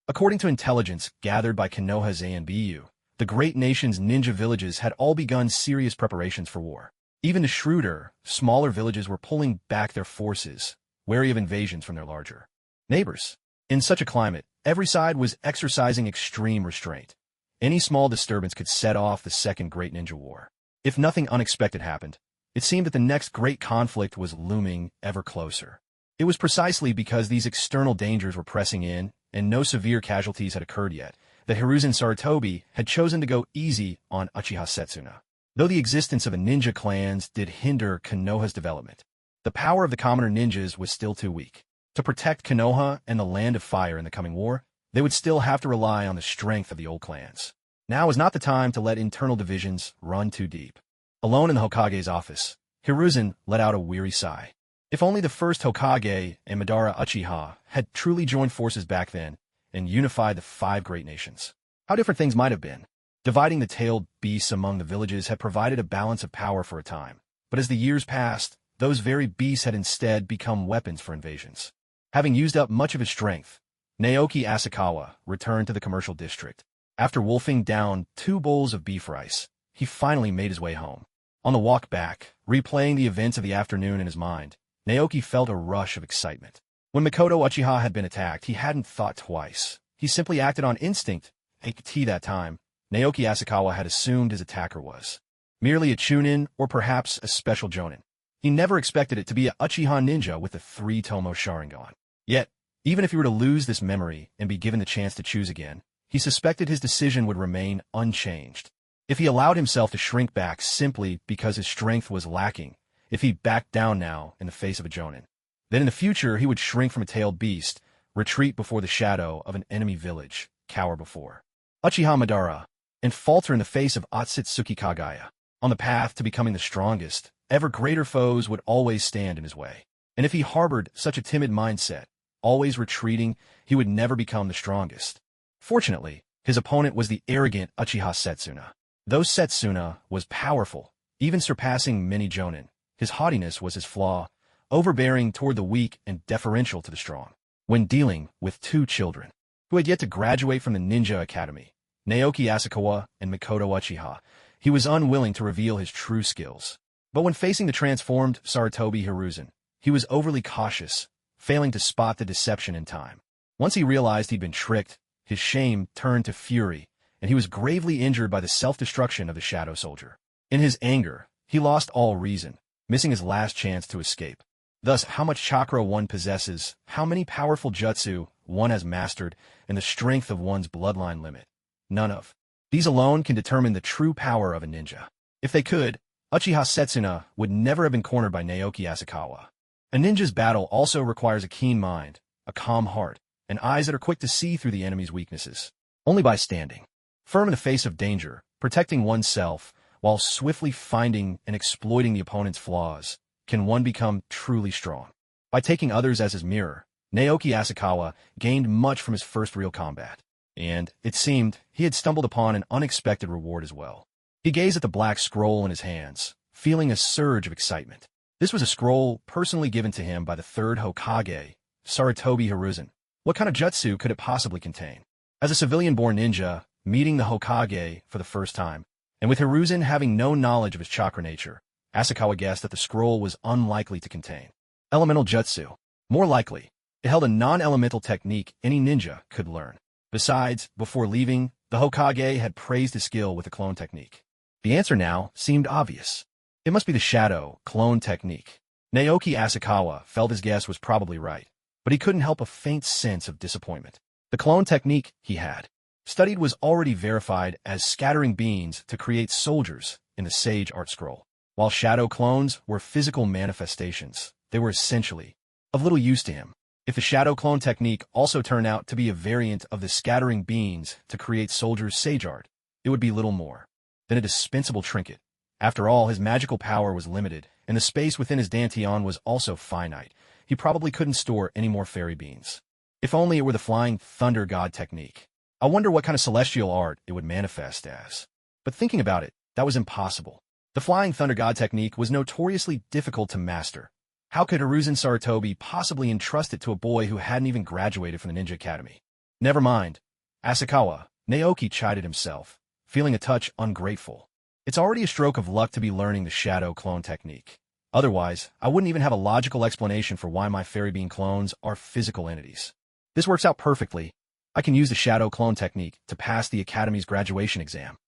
According to intelligence gathered by Konoha's ANBU, the great nation's ninja villages had all begun serious preparations for war. Even the shrewder, smaller villages were pulling back their forces, wary of invasions from their larger neighbors. In such a climate, every side was exercising extreme restraint. Any small disturbance could set off the Second Great Ninja War. If nothing unexpected happened, it seemed that the next great conflict was looming ever closer. It was precisely because these external dangers were pressing in and no severe casualties had occurred yet that Hiruzen Sarutobi had chosen to go easy on Uchiha Setsuna. Though the existence of a ninja clans did hinder Konoha's development, the power of the commoner ninjas was still too weak. To protect Konoha and the Land of Fire in the coming war, they would still have to rely on the strength of the old clans. Now is not the time to let internal divisions run too deep. Alone in the Hokage's office, Hiruzen let out a weary sigh. If only the first Hokage and Madara Uchiha had truly joined forces back then and unified the 5 great nations. How different things might have been. Dividing the tailed beasts among the villages had provided a balance of power for a time, but as the years passed, those very beasts had instead become weapons for invasions. Having used up much of his strength, Naoki Asakawa returned to the commercial district. After wolfing down 2 bowls of beef rice, he finally made his way home. On the walk back, replaying the events of the afternoon in his mind, Naoki felt a rush of excitement. When Mikoto Uchiha had been attacked, he hadn't thought twice. He simply acted on instinct. At that time, Naoki Asakawa had assumed his attacker was merely a Chunin or perhaps a special Jonin. He never expected it to be a Uchiha ninja with a 3-tomo Sharingan. Yet, even if he were to lose this memory and be given the chance to choose again, he suspected his decision would remain unchanged. If he allowed himself to shrink back simply because his strength was lacking, if he backed down now in the face of a Jonin, then in the future he would shrink from a tailed beast, retreat before the shadow of an enemy village, cower before Uchiha Madara, and falter in the face of Otsutsuki Kagaya. On the path to becoming the strongest, ever greater foes would always stand in his way. And if he harbored such a timid mindset, always retreating, he would never become the strongest. Fortunately, his opponent was the arrogant Uchiha Setsuna. Though Setsuna was powerful, even surpassing many Jonin, his haughtiness was his flaw, overbearing toward the weak and deferential to the strong. When dealing with 2 children who had yet to graduate from the Ninja Academy, Naoki Asakawa and Mikoto Uchiha, he was unwilling to reveal his true skills. But when facing the transformed Sarutobi Hiruzen, he was overly cautious, failing to spot the deception in time. Once he realized he'd been tricked, his shame turned to fury, and he was gravely injured by the self-destruction of the Shadow Soldier. In his anger, he lost all reason, missing his last chance to escape. Thus, how much chakra one possesses, how many powerful jutsu one has mastered, and the strength of one's bloodline limit. None of these alone can determine the true power of a ninja. If they could, Uchiha Setsuna would never have been cornered by Naoki Asakawa. A ninja's battle also requires a keen mind, a calm heart, and eyes that are quick to see through the enemy's weaknesses. Only by standing firm in the face of danger, protecting oneself, while swiftly finding and exploiting the opponent's flaws, can one become truly strong. By taking others as his mirror, Naoki Asakawa gained much from his first real combat. And, it seemed, he had stumbled upon an unexpected reward as well. He gazed at the black scroll in his hands, feeling a surge of excitement. This was a scroll personally given to him by the 3rd Hokage, Sarutobi Hiruzen. What kind of jutsu could it possibly contain? As a civilian-born ninja, meeting the Hokage for the first time, and with Hiruzen having no knowledge of his chakra nature, Asakawa guessed that the scroll was unlikely to contain elemental jutsu. More likely, it held a non-elemental technique any ninja could learn. Besides, before leaving, the Hokage had praised his skill with the clone technique. The answer now seemed obvious. It must be the shadow clone technique. Naoki Asakawa felt his guess was probably right, but he couldn't help a faint sense of disappointment. The clone technique he had studied was already verified as scattering beams to create soldiers in the Sage Art Scroll. While shadow clones were physical manifestations, they were essentially of little use to him. If the shadow clone technique also turned out to be a variant of the scattering beams to create soldiers' sage art, it would be little more than a dispensable trinket. After all, his magical power was limited, and the space within his dantian was also finite. He probably couldn't store any more fairy beans. If only it were the flying thunder god technique. I wonder what kind of celestial art it would manifest as. But thinking about it, that was impossible. The flying thunder god technique was notoriously difficult to master. How could Hiruzen Sarutobi possibly entrust it to a boy who hadn't even graduated from the Ninja Academy? Never mind. Asakawa, Naoki chided himself, feeling a touch ungrateful. It's already a stroke of luck to be learning the shadow clone technique. Otherwise, I wouldn't even have a logical explanation for why my fairy bean clones are physical entities. This works out perfectly. I can use the shadow clone technique to pass the Academy's graduation exam.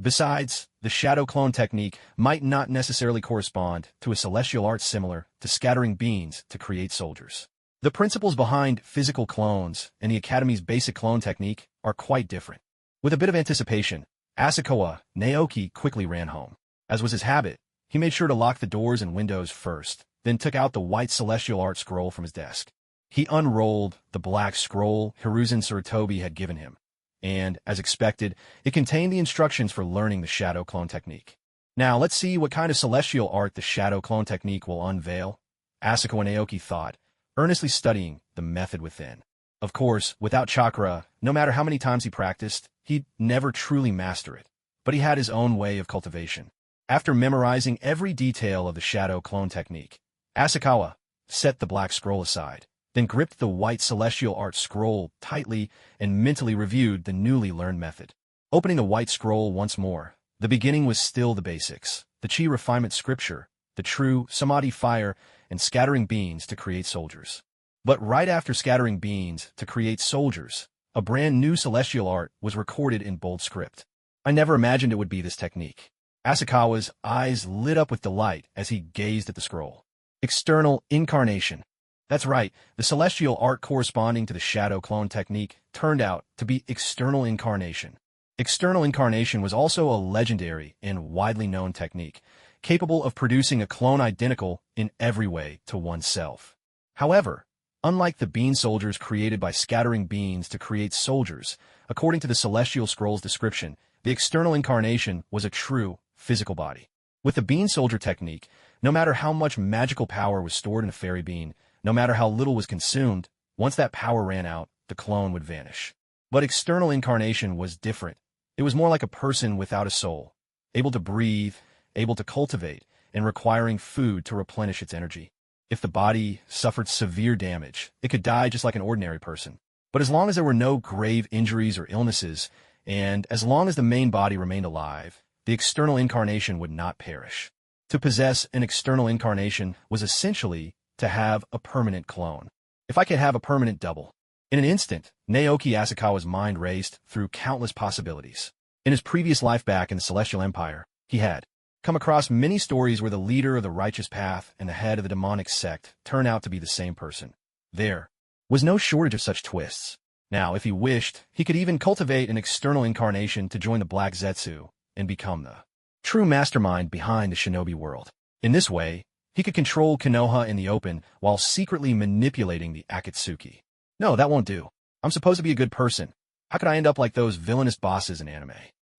Besides, the shadow clone technique might not necessarily correspond to a celestial art similar to scattering beans to create soldiers. The principles behind physical clones and the Academy's basic clone technique are quite different. With a bit of anticipation, Asakawa Naoki quickly ran home. As was his habit, he made sure to lock the doors and windows first, then took out the white celestial art scroll from his desk. He unrolled the black scroll Hiruzen Sarutobi had given him, and, as expected, it contained the instructions for learning the shadow clone technique. Now, let's see what kind of celestial art the shadow clone technique will unveil, Asakawa Naoki thought, earnestly studying the method within. Of course, without chakra, no matter how many times he practiced, he'd never truly master it. But he had his own way of cultivation. After memorizing every detail of the shadow clone technique, Asakawa set the black scroll aside, then gripped the white celestial art scroll tightly and mentally reviewed the newly learned method. Opening the white scroll once more, the beginning was still the basics, the chi refinement scripture, the true samadhi fire, and scattering beans to create soldiers. But right after scattering beans to create soldiers, a brand new celestial art was recorded in bold script. I never imagined it would be this technique. Asakawa's eyes lit up with delight as he gazed at the scroll. External incarnation. That's right, the celestial art corresponding to the shadow clone technique turned out to be external incarnation. External incarnation was also a legendary and widely known technique, capable of producing a clone identical in every way to oneself. However, unlike the bean soldiers created by scattering beans to create soldiers, according to the Celestial Scroll's description, the external incarnation was a true physical body. With the bean soldier technique, no matter how much magical power was stored in a fairy bean, no matter how little was consumed, once that power ran out, the clone would vanish. But external incarnation was different. It was more like a person without a soul, able to breathe, able to cultivate, and requiring food to replenish its energy. If the body suffered severe damage, it could die just like an ordinary person. But as long as there were no grave injuries or illnesses, and as long as the main body remained alive, the external incarnation would not perish. To possess an external incarnation was essentially to have a permanent clone. If I could have a permanent double. In an instant, Naoki Asakawa's mind raced through countless possibilities. In his previous life back in the Celestial Empire, he had come across many stories where the leader of the righteous path and the head of the demonic sect turn out to be the same person. There was no shortage of such twists. Now, if he wished, he could even cultivate an external incarnation to join the Black Zetsu and become the true mastermind behind the shinobi world. In this way, he could control Konoha in the open while secretly manipulating the Akatsuki. No, that won't do. I'm supposed to be a good person. How could I end up like those villainous bosses in anime?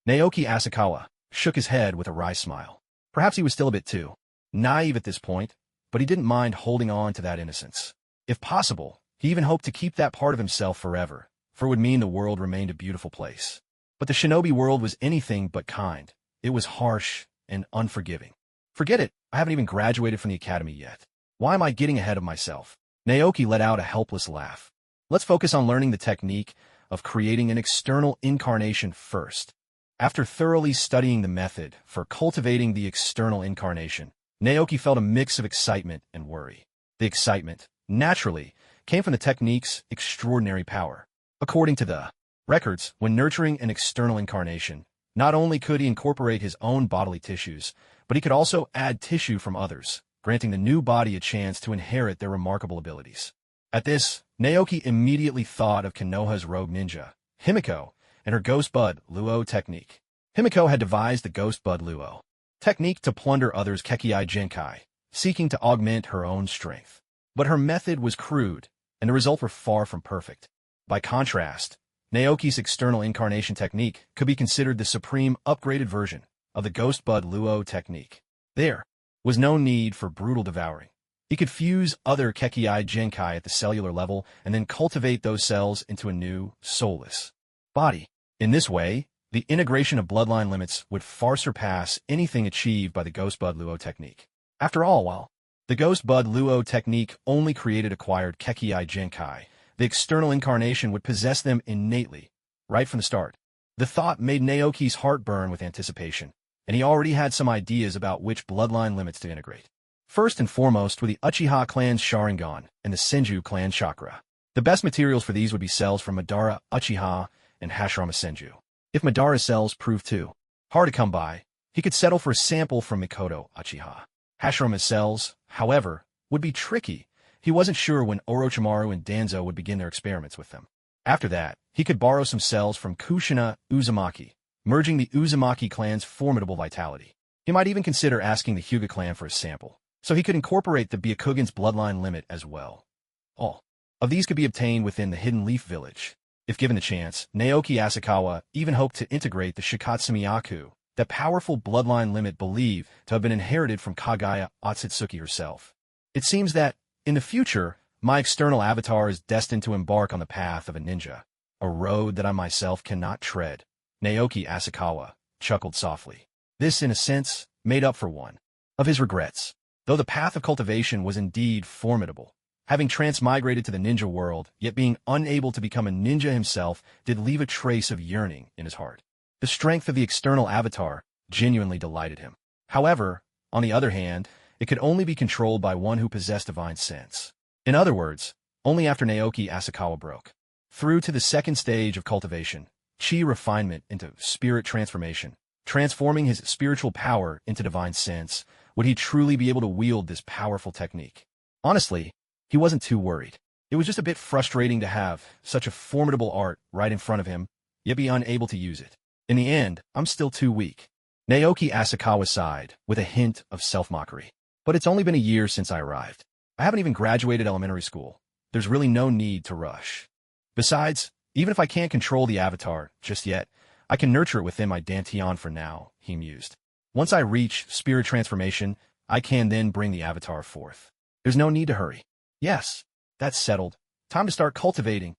Naoki Asakawa shook his head with a wry smile. Perhaps he was still a bit too naive at this point, but he didn't mind holding on to that innocence. If possible, he even hoped to keep that part of himself forever, for it would mean the world remained a beautiful place. But the shinobi world was anything but kind. It was harsh and unforgiving. Forget it, I haven't even graduated from the academy yet. Why am I getting ahead of myself? Naoki let out a helpless laugh. Let's focus on learning the technique of creating an external incarnation first. After thoroughly studying the method for cultivating the external incarnation, Naoki felt a mix of excitement and worry. The excitement, naturally, came from the technique's extraordinary power. According to the records, when nurturing an external incarnation, not only could he incorporate his own bodily tissues, but he could also add tissue from others, granting the new body a chance to inherit their remarkable abilities. At this, Naoki immediately thought of Konoha's rogue ninja, Himiko, and her Ghost Bud Luo technique. Himiko had devised the Ghost Bud Luo technique to plunder others' Kekiai Genkai, seeking to augment her own strength. But her method was crude, and the results were far from perfect. By contrast, Naoki's external incarnation technique could be considered the supreme upgraded version of the Ghost Bud Luo technique. There was no need for brutal devouring. He could fuse other Kekiai Genkai at the cellular level and then cultivate those cells into a new, soulless body. In this way, the integration of bloodline limits would far surpass anything achieved by the Ghost Bud Luo technique. After all, while the Ghost Bud Luo technique only created acquired Kekiai Genkai, the external incarnation would possess them innately, right from the start. The thought made Naoki's heart burn with anticipation. and he already had some ideas about which bloodline limits to integrate. First and foremost were the Uchiha clan's Sharingan and the Senju clan chakra. The best materials for these would be cells from Madara Uchiha and Hashirama Senju. If Madara's cells proved too hard to come by, he could settle for a sample from Mikoto Uchiha. Hashirama's cells, however, would be tricky. He wasn't sure when Orochimaru and Danzo would begin their experiments with them. After that, he could borrow some cells from Kushina Uzumaki, merging the Uzumaki clan's formidable vitality. He might even consider asking the Hyuga clan for a sample, so he could incorporate the Byakugan's bloodline limit as well. All of these could be obtained within the Hidden Leaf Village. If given the chance, Naoki Asakawa even hoped to integrate the Shikatsumiyaku, the powerful bloodline limit believed to have been inherited from Kagaya Otsutsuki herself. It seems that, in the future, my external avatar is destined to embark on the path of a ninja, a road that I myself cannot tread. Naoki Asakawa chuckled softly. This, in a sense, made up for one of his regrets. Though the path of cultivation was indeed formidable, having transmigrated to the ninja world, yet being unable to become a ninja himself, did leave a trace of yearning in his heart. The strength of the external avatar genuinely delighted him. However, on the other hand, it could only be controlled by one who possessed divine sense. In other words, only after Naoki Asakawa broke through to the second stage of cultivation, chi refinement into spirit transformation, transforming his spiritual power into divine sense, would he truly be able to wield this powerful technique. Honestly, he wasn't too worried. It was just a bit frustrating to have such a formidable art right in front of him, yet be unable to use it. In the end, I'm still too weak. Naoki Asakawa sighed, with a hint of self-mockery. But it's only been a year since I arrived. I haven't even graduated elementary school. There's really no need to rush. Besides, even if I can't control the avatar just yet, I can nurture it within my dantian for now, he mused. Once I reach spirit transformation, I can then bring the avatar forth. There's no need to hurry. Yes, that's settled. Time to start cultivating.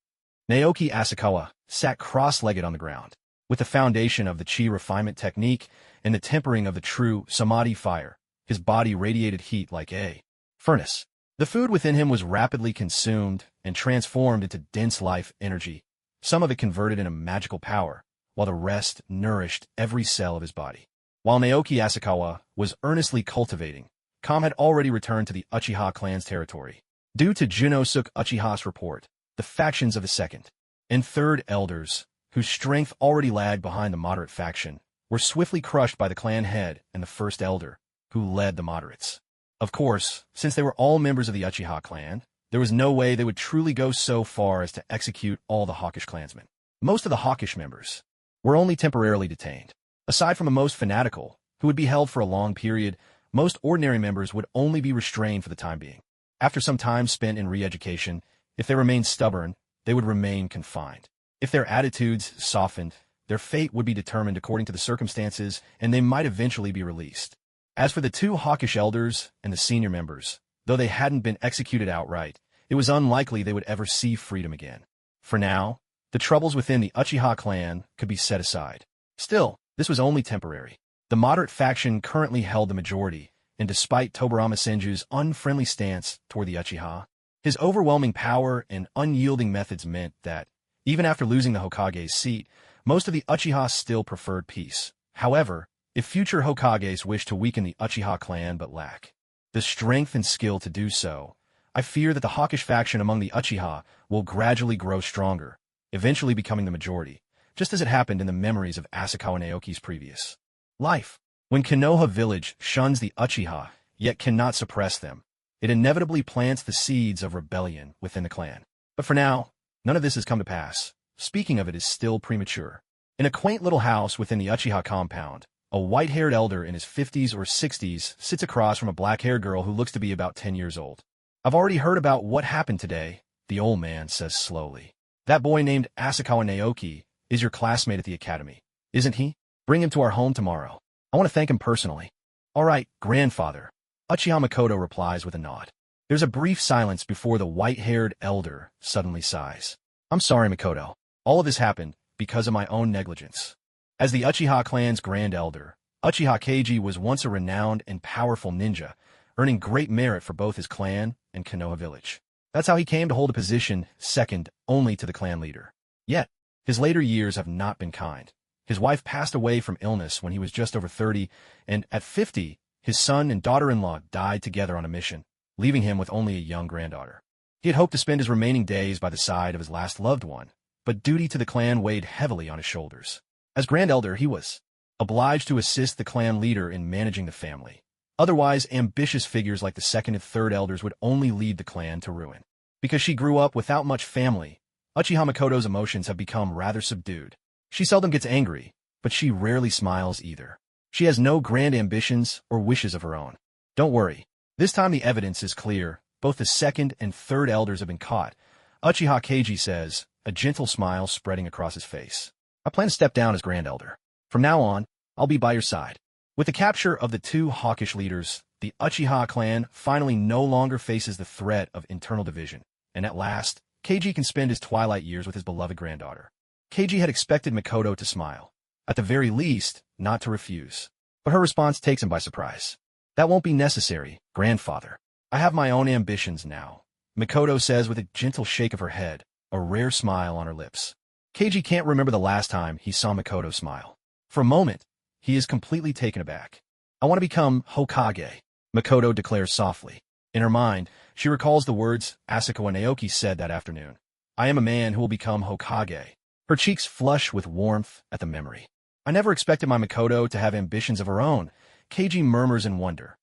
Naoki Asakawa sat cross-legged on the ground. With the foundation of the chi refinement technique and the tempering of the true samadhi fire, his body radiated heat like a furnace. The food within him was rapidly consumed and transformed into dense life energy, some of it converted into magical power, while the rest nourished every cell of his body. While Naoki Asakawa was earnestly cultivating, Kam had already returned to the Uchiha clan's territory. Due to Junosuke Uchiha's report, the factions of the second and third elders, whose strength already lagged behind the moderate faction, were swiftly crushed by the clan head and the first elder, who led the moderates. Of course, since they were all members of the Uchiha clan, there was no way they would truly go so far as to execute all the hawkish clansmen. Most of the hawkish members were only temporarily detained. Aside from the most fanatical, who would be held for a long period, most ordinary members would only be restrained for the time being. After some time spent in re-education, if they remained stubborn, they would remain confined. If their attitudes softened, their fate would be determined according to the circumstances, and they might eventually be released. As for the two hawkish elders and the senior members, though they hadn't been executed outright, it was unlikely they would ever see freedom again. For now, the troubles within the Uchiha clan could be set aside. Still, this was only temporary. The moderate faction currently held the majority, and despite Tobirama Senju's unfriendly stance toward the Uchiha, his overwhelming power and unyielding methods meant that, even after losing the Hokage's seat, most of the Uchiha still preferred peace. However, if future Hokages wished to weaken the Uchiha clan but lack the strength and skill to do so, I fear that the hawkish faction among the Uchiha will gradually grow stronger, eventually becoming the majority, just as it happened in the memories of Asakawa Naoki's previous life. When Konoha village shuns the Uchiha, yet cannot suppress them, it inevitably plants the seeds of rebellion within the clan. But for now, none of this has come to pass. Speaking of it is still premature. In a quaint little house within the Uchiha compound, a white-haired elder in his 50s or 60s sits across from a black-haired girl who looks to be about 10 years old. I've already heard about what happened today, the old man says slowly. That boy named Asakawa Naoki is your classmate at the academy, isn't he? Bring him to our home tomorrow. I want to thank him personally. All right, grandfather. Uchiha Makoto replies with a nod. There's a brief silence before the white-haired elder suddenly sighs. I'm sorry, Makoto. All of this happened because of my own negligence. As the Uchiha clan's grand elder, Uchiha Keiji was once a renowned and powerful ninja, earning great merit for both his clan and Konoha village. That's how he came to hold a position second only to the clan leader. Yet, his later years have not been kind. His wife passed away from illness when he was just over 30, and at 50, his son and daughter-in-law died together on a mission, leaving him with only a young granddaughter. He had hoped to spend his remaining days by the side of his last loved one, but duty to the clan weighed heavily on his shoulders. As Grand Elder, he was obliged to assist the clan leader in managing the family. Otherwise, ambitious figures like the second and third elders would only lead the clan to ruin. Because she grew up without much family, Uchiha Mikoto's emotions have become rather subdued. She seldom gets angry, but she rarely smiles either. She has no grand ambitions or wishes of her own. Don't worry. This time the evidence is clear. Both the second and third elders have been caught. Uchiha Keiji says, a gentle smile spreading across his face. I plan to step down as Grand Elder. From now on, I'll be by your side. With the capture of the two hawkish leaders, the Uchiha clan finally no longer faces the threat of internal division, and at last, Keiji can spend his twilight years with his beloved granddaughter. Keiji had expected Mikoto to smile. At the very least, not to refuse. But her response takes him by surprise. That won't be necessary, grandfather. I have my own ambitions now, Mikoto says with a gentle shake of her head, a rare smile on her lips. Keiji can't remember the last time he saw Mikoto smile. For a moment, he is completely taken aback. I want to become Hokage, Mikoto declares softly. In her mind, she recalls the words Asakawa Naoki said that afternoon. I am a man who will become Hokage. Her cheeks flush with warmth at the memory. I never expected my Mikoto to have ambitions of her own, Keiji murmurs in wonder.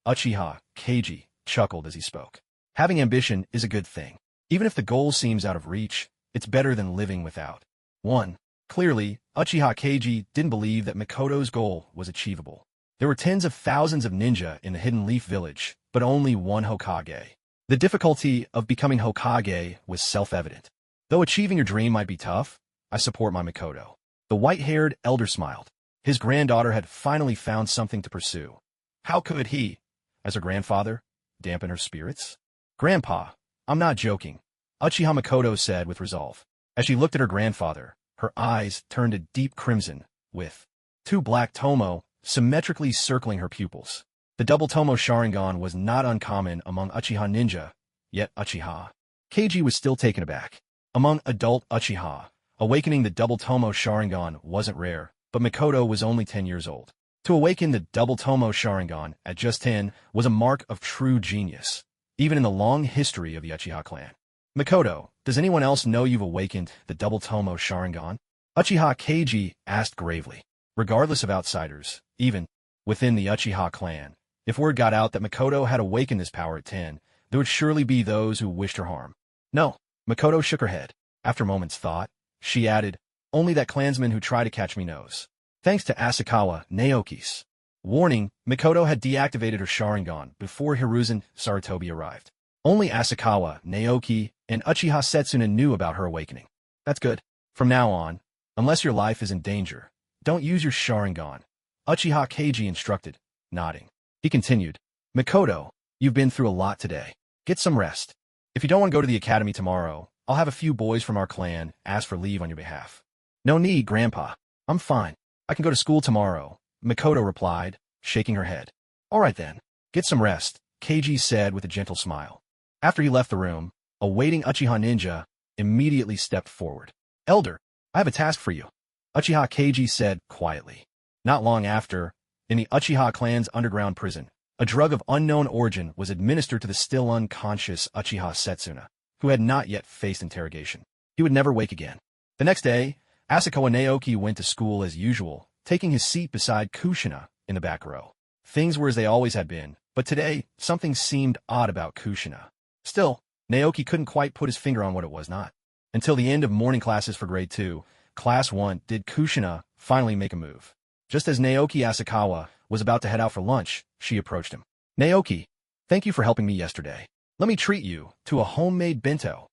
Uchiha Keiji chuckled as he spoke. Having ambition is a good thing. Even if the goal seems out of reach, it's better than living without one. Clearly, Uchiha Keiji didn't believe that Mikoto's goal was achievable. There were tens of thousands of ninja in the Hidden Leaf Village, but only one Hokage. The difficulty of becoming Hokage was self-evident. Though achieving your dream might be tough, I support my Mikoto. The white-haired elder smiled. His granddaughter had finally found something to pursue. How could he, as her grandfather, dampen her spirits? Grandpa, I'm not joking, Uchiha Mikoto said with resolve. As she looked at her grandfather, her eyes turned a deep crimson, with two black tomo symmetrically circling her pupils. The double tomo Sharingan was not uncommon among Uchiha ninja, yet Uchiha Keiji was still taken aback. Among adult Uchiha, awakening the double tomo Sharingan wasn't rare, but Mikoto was only 10 years old. To awaken the double tomo Sharingan at just 10 was a mark of true genius, even in the long history of the Uchiha clan. Mikoto, does anyone else know you've awakened the double tomo Sharingan? Uchiha Keiji asked gravely. Regardless of outsiders, even within the Uchiha clan, if word got out that Mikoto had awakened this power at 10, there would surely be those who wished her harm. No, Mikoto shook her head. After a moment's thought, she added, only that clansman who tried to catch me knows. Thanks to Asakawa Naoki's warning, Mikoto had deactivated her Sharingan before Hiruzen Sarutobi arrived. Only Asakawa, Naoki, and Uchiha Setsuna knew about her awakening. That's good. From now on, unless your life is in danger, don't use your Sharingan, Uchiha Keiji instructed, nodding. He continued, Mikoto, you've been through a lot today. Get some rest. If you don't want to go to the academy tomorrow, I'll have a few boys from our clan ask for leave on your behalf. No need, Grandpa. I'm fine. I can go to school tomorrow, Mikoto replied, shaking her head. All right then. Get some rest, Keiji said with a gentle smile. After he left the room, a waiting Uchiha ninja immediately stepped forward. Elder, I have a task for you, Uchiha Keiji said quietly. Not long after, in the Uchiha clan's underground prison, a drug of unknown origin was administered to the still unconscious Uchiha Setsuna, who had not yet faced interrogation. He would never wake again. The next day, Asakawa Naoki went to school as usual, taking his seat beside Kushina in the back row. Things were as they always had been, but today, something seemed odd about Kushina. Still, Naoki couldn't quite put his finger on what it was not. Until the end of morning classes for grade 2, class 1 did Kushina finally make a move. Just as Naoki Asakawa was about to head out for lunch, she approached him. Naoki, thank you for helping me yesterday. Let me treat you to a homemade bento.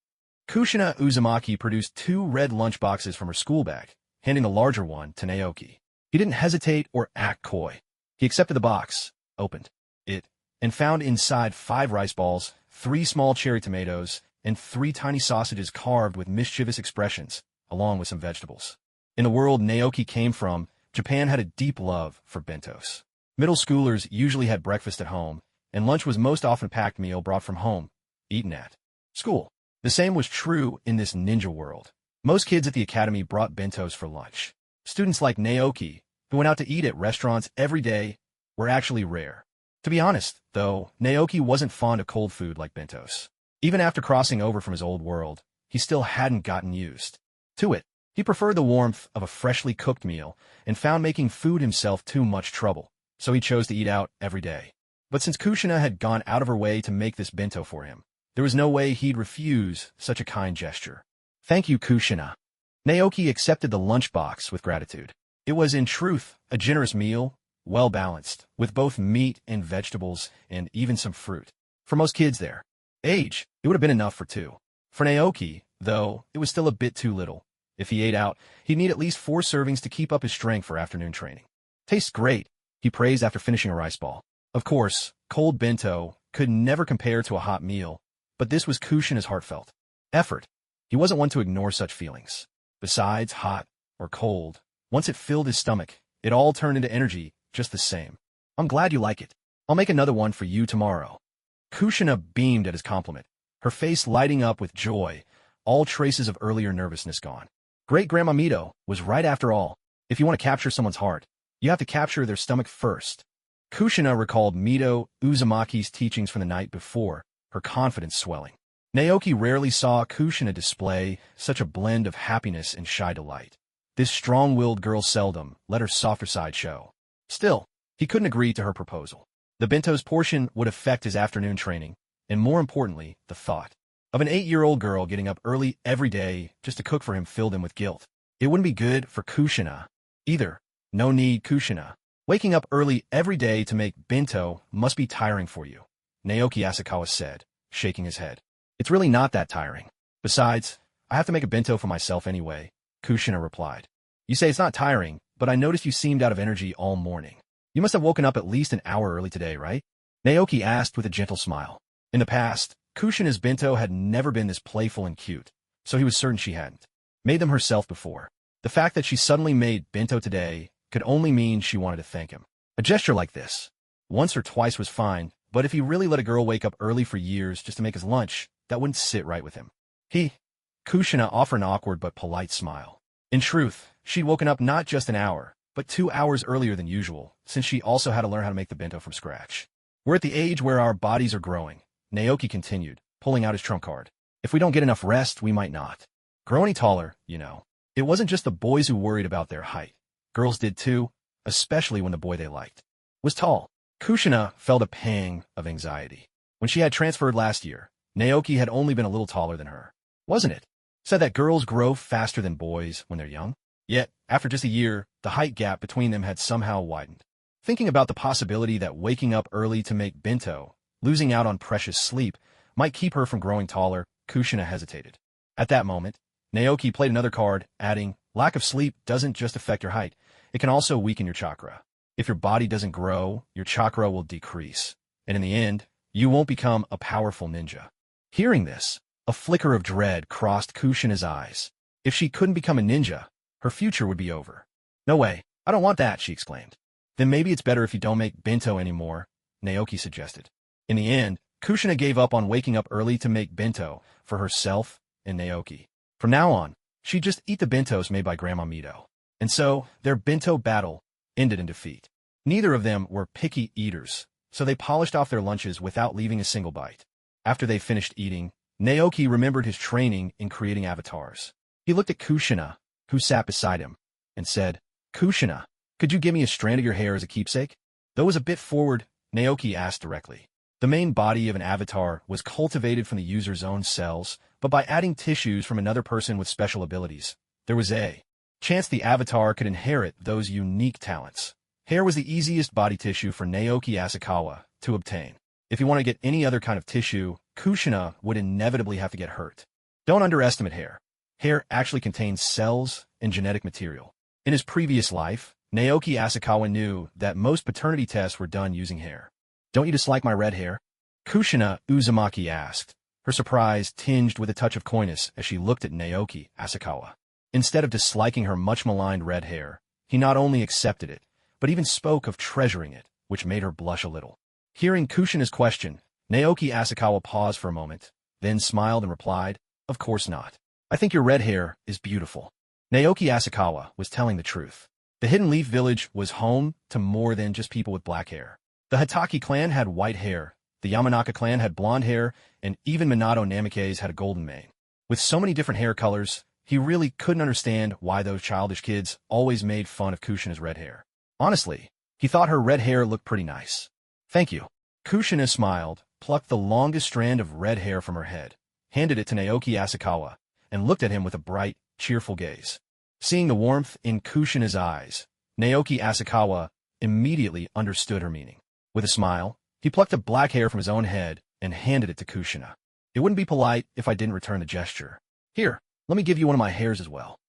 Kushina Uzumaki produced 2 red lunchboxes from her school bag, handing the larger one to Naoki. He didn't hesitate or act coy. He accepted the box, opened it, and found inside 5 rice balls, 3 small cherry tomatoes, and 3 tiny sausages carved with mischievous expressions, along with some vegetables. In the world Naoki came from, Japan had a deep love for bentos. Middle schoolers usually had breakfast at home, and lunch was most often a packed meal brought from home, eaten at school. The same was true in this ninja world. Most kids at the academy brought bentos for lunch. Students like Naoki, who went out to eat at restaurants every day, were actually rare. To be honest, though, Naoki wasn't fond of cold food like bentos. Even after crossing over from his old world, he still hadn't gotten used to it. He preferred the warmth of a freshly cooked meal and found making food himself too much trouble, so he chose to eat out every day. But since Kushina had gone out of her way to make this bento for him, there was no way he'd refuse such a kind gesture. Thank you, Kushina. Naoki accepted the lunchbox with gratitude. It was, in truth, a generous meal, well-balanced, with both meat and vegetables and even some fruit. For most kids their age, it would have been enough for two. For Naoki, though, it was still a bit too little. If he ate out, he'd need at least 4 servings to keep up his strength for afternoon training. Tastes great, he praised after finishing a rice ball. Of course, cold bento could never compare to a hot meal, but this was Kushina's heartfelt effort. He wasn't one to ignore such feelings. Besides, hot or cold, once it filled his stomach, it all turned into energy just the same. I'm glad you like it. I'll make another one for you tomorrow. Kushina beamed at his compliment, her face lighting up with joy, all traces of earlier nervousness gone. Great-Grandma Mito was right after all. If you want to capture someone's heart, you have to capture their stomach first. Kushina recalled Mito Uzumaki's teachings from the night before, her confidence swelling. Naoki rarely saw Kushina display such a blend of happiness and shy delight. This strong-willed girl seldom let her softer side show. Still, he couldn't agree to her proposal. The bento's portion would affect his afternoon training, and more importantly, the thought of an 8-year-old girl getting up early every day just to cook for him filled him with guilt. It wouldn't be good for Kushina either. No need, Kushina. Waking up early every day to make bento must be tiring for you, Naoki Asakawa said, shaking his head. It's really not that tiring. Besides, I have to make a bento for myself anyway, Kushina replied. You say it's not tiring, but I noticed you seemed out of energy all morning. You must have woken up at least an hour early today, right? Naoki asked with a gentle smile. In the past, Kushina's bento had never been this playful and cute, so he was certain she hadn't made them herself before. The fact that she suddenly made bento today could only mean she wanted to thank him. A gesture like this, once or twice was fine, but if he really let a girl wake up early for years just to make his lunch, that wouldn't sit right with him. Kushina offered an awkward but polite smile. In truth, she'd woken up not just an hour, but 2 hours earlier than usual, since she also had to learn how to make the bento from scratch. We're at the age where our bodies are growing, Naoki continued, pulling out his trump card. If we don't get enough rest, we might not grow any taller, you know. It wasn't just the boys who worried about their height. Girls did too, especially when the boy they liked was tall. Kushina felt a pang of anxiety. When she had transferred last year, Naoki had only been a little taller than her. Wasn't it? Said that girls grow faster than boys when they're young. Yet, after just a year, the height gap between them had somehow widened. Thinking about the possibility that waking up early to make bento, losing out on precious sleep, might keep her from growing taller, Kushina hesitated. At that moment, Naoki played another card, adding, lack of sleep doesn't just affect your height, it can also weaken your chakra. If your body doesn't grow, your chakra will decrease, and in the end, you won't become a powerful ninja. Hearing this, a flicker of dread crossed Kushina's eyes. If she couldn't become a ninja, her future would be over. No way, I don't want that, she exclaimed. Then maybe it's better if you don't make bento anymore, Naoki suggested. In the end, Kushina gave up on waking up early to make bento for herself and Naoki. From now on, she'd just eat the bentos made by Grandma Mito. And so, their bento battle ended in defeat. Neither of them were picky eaters, so they polished off their lunches without leaving a single bite. After they finished eating, Naoki remembered his training in creating avatars. He looked at Kushina, who sat beside him, and said, Kushina, could you give me a strand of your hair as a keepsake? Though it was a bit forward, Naoki asked directly. The main body of an avatar was cultivated from the user's own cells, but by adding tissues from another person with special abilities, there was a chance the avatar could inherit those unique talents. Hair was the easiest body tissue for Naoki Asakawa to obtain. If you want to get any other kind of tissue, Kushina would inevitably have to get hurt. Don't underestimate hair. Hair actually contains cells and genetic material. In his previous life, Naoki Asakawa knew that most paternity tests were done using hair. Don't you dislike my red hair? Kushina Uzumaki asked, her surprise tinged with a touch of coyness as she looked at Naoki Asakawa. Instead of disliking her much-maligned red hair, he not only accepted it, but even spoke of treasuring it, which made her blush a little. Hearing Kushina's question, Naoki Asakawa paused for a moment, then smiled and replied, Of course not. I think your red hair is beautiful. Naoki Asakawa was telling the truth. The Hidden Leaf Village was home to more than just people with black hair. The Hitaki clan had white hair, the Yamanaka clan had blonde hair, and even Minato Namikaze had a golden mane. With so many different hair colors, he really couldn't understand why those childish kids always made fun of Kushina's red hair. Honestly, he thought her red hair looked pretty nice. Thank you. Kushina smiled, plucked the longest strand of red hair from her head, handed it to Naoki Asakawa, and looked at him with a bright, cheerful gaze. Seeing the warmth in Kushina's eyes, Naoki Asakawa immediately understood her meaning. With a smile, he plucked the black hair from his own head and handed it to Kushina. It wouldn't be polite if I didn't return the gesture. Here, let me give you one of my hairs as well.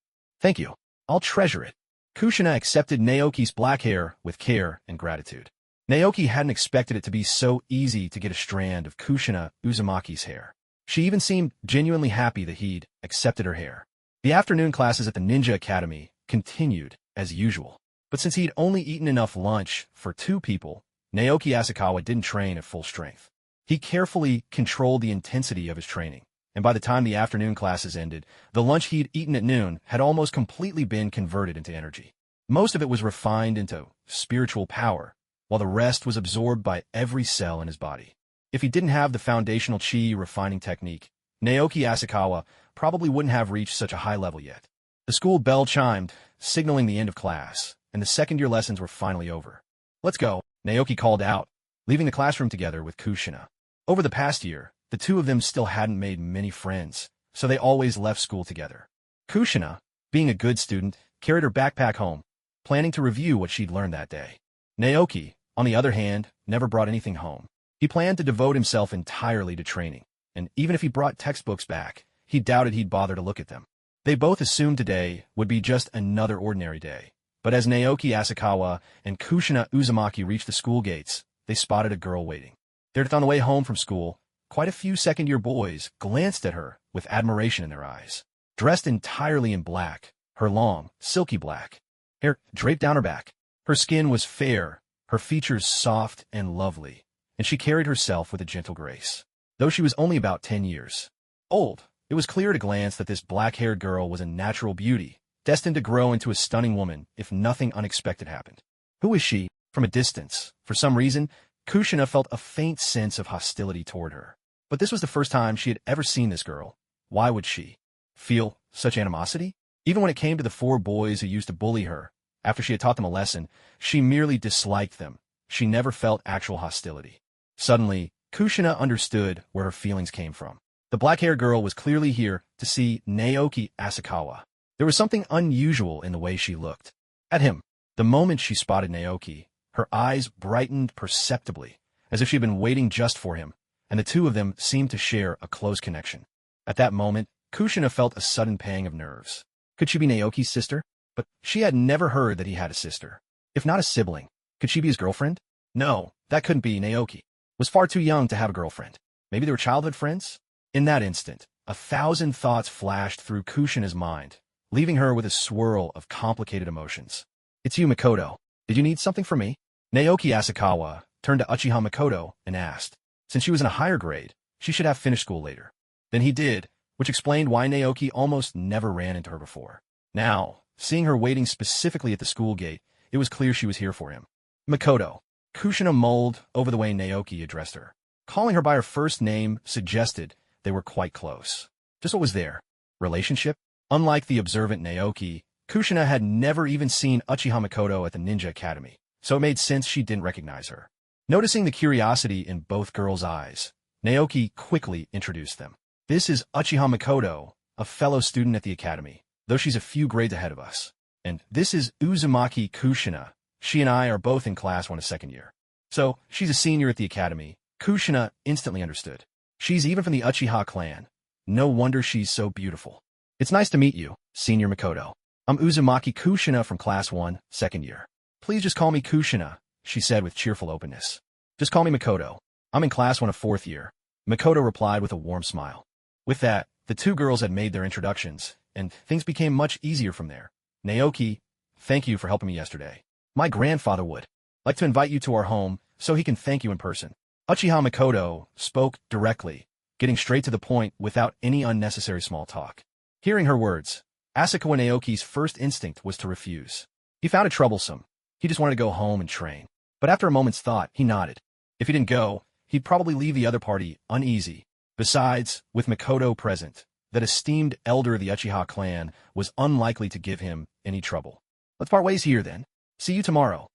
Thank you. I'll treasure it. Kushina accepted Naoki's black hair with care and gratitude. Naoki hadn't expected it to be so easy to get a strand of Kushina Uzumaki's hair. She even seemed genuinely happy that he'd accepted her hair. The afternoon classes at the Ninja Academy continued as usual. But since he'd only eaten enough lunch for 2 people, Naoki Asakawa didn't train at full strength. He carefully controlled the intensity of his training, and by the time the afternoon classes ended, the lunch he'd eaten at noon had almost completely been converted into energy. Most of it was refined into spiritual power, while the rest was absorbed by every cell in his body. If he didn't have the foundational chi refining technique, Naoki Asakawa probably wouldn't have reached such a high level yet. The school bell chimed, signaling the end of class, and the second-year lessons were finally over. Let's go, Naoki called out, leaving the classroom together with Kushina. Over the past year, the 2 of them still hadn't made many friends, so they always left school together. Kushina, being a good student, carried her backpack home, planning to review what she'd learned that day. Naoki, on the other hand, never brought anything home. He planned to devote himself entirely to training, and even if he brought textbooks back, he doubted he'd bother to look at them. They both assumed today would be just another ordinary day, but as Naoki Asakawa and Kushina Uzumaki reached the school gates, they spotted a girl waiting. On the way home from school, quite a few second-year boys glanced at her with admiration in their eyes. Dressed entirely in black, her long, silky black hair draped down her back. Her skin was fair, her features soft and lovely, and she carried herself with a gentle grace. Though she was only about 10 years old, it was clear at a glance that this black-haired girl was a natural beauty, destined to grow into a stunning woman if nothing unexpected happened. Who is she? From a distance, for some reason, Kushina felt a faint sense of hostility toward her. But this was the first time she had ever seen this girl. Why would she feel such animosity? Even when it came to the 4 boys who used to bully her, after she had taught them a lesson, she merely disliked them. She never felt actual hostility. Suddenly, Kushina understood where her feelings came from. The black-haired girl was clearly here to see Naoki Asakawa. There was something unusual in the way she looked at him. The moment she spotted Naoki, her eyes brightened perceptibly, as if she had been waiting just for him, and the 2 of them seemed to share a close connection. At that moment, Kushina felt a sudden pang of nerves. Could she be Naoki's sister? But she had never heard that he had a sister. If not a sibling, could she be his girlfriend? No, that couldn't be. Naoki was far too young to have a girlfriend. Maybe they were childhood friends? In that instant, 1,000 thoughts flashed through Kushina's mind, leaving her with a swirl of complicated emotions. It's you, Makoto. Did you need something from me? Naoki Asakawa turned to Uchiha Makoto and asked. Since she was in a higher grade, she should have finished school later. Then he did, which explained why Naoki almost never ran into her before. Now, seeing her waiting specifically at the school gate, it was clear she was here for him. Makoto. Kushina mulled over the way Naoki addressed her. Calling her by her first name suggested they were quite close. Just what was there? Relationship? Unlike the observant Naoki, Kushina had never even seen Uchiha Makoto at the Ninja Academy, so it made sense she didn't recognize her. Noticing the curiosity in both girls' eyes, Naoki quickly introduced them. This is Uchiha Makoto, a fellow student at the academy, though she's a few grades ahead of us. And this is Uzumaki Kushina. She and I are both in class 1 of second year. So, she's a senior at the academy. Kushina instantly understood. She's even from the Uchiha clan. No wonder she's so beautiful. It's nice to meet you, Senior Makoto. I'm Uzumaki Kushina from class 1, second year. Please just call me Kushina, she said with cheerful openness. Just call me Makoto. I'm in class 1 of 4th year. Makoto replied with a warm smile. With that, the 2 girls had made their introductions, and things became much easier from there. Naoki, thank you for helping me yesterday. My grandfather would like to invite you to our home so he can thank you in person. Uchiha Makoto spoke directly, getting straight to the point without any unnecessary small talk. Hearing her words, Asakawa Naoki's first instinct was to refuse. He found it troublesome. He just wanted to go home and train. But after a moment's thought, he nodded. If he didn't go, he'd probably leave the other party uneasy. Besides, with Mikoto present, that esteemed elder of the Uchiha clan was unlikely to give him any trouble. Let's part ways here, then. See you tomorrow.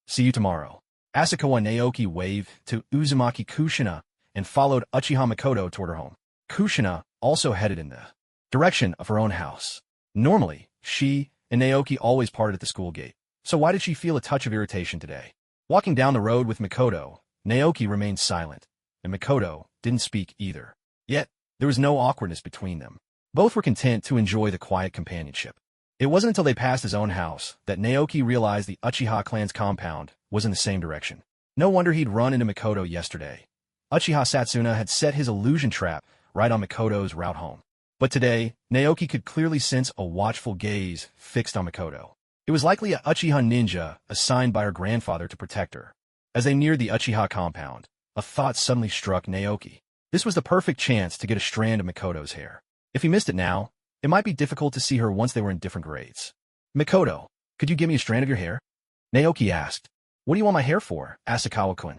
See you tomorrow. Asakawa Naoki waved to Uzumaki Kushina and followed Uchiha Mikoto toward her home. Kushina also headed in the direction of her own house. Normally, she and Naoki always parted at the school gate, so why did she feel a touch of irritation today? Walking down the road with Mikoto, Naoki remained silent, and Mikoto didn't speak either. Yet, there was no awkwardness between them. Both were content to enjoy the quiet companionship. It wasn't until they passed his own house that Naoki realized the Uchiha clan's compound was in the same direction. No wonder he'd run into Mikoto yesterday. Uchiha Satsuna had set his illusion trap right on Mikoto's route home. But today, Naoki could clearly sense a watchful gaze fixed on Mikoto. It was likely a Uchiha ninja assigned by her grandfather to protect her. As they neared the Uchiha compound, a thought suddenly struck Naoki. This was the perfect chance to get a strand of Mikoto's hair. If he missed it now, it might be difficult to see her once they were in different grades. Mikoto, could you give me a strand of your hair? Naoki asked. What do you want my hair for, Asakawa-kun?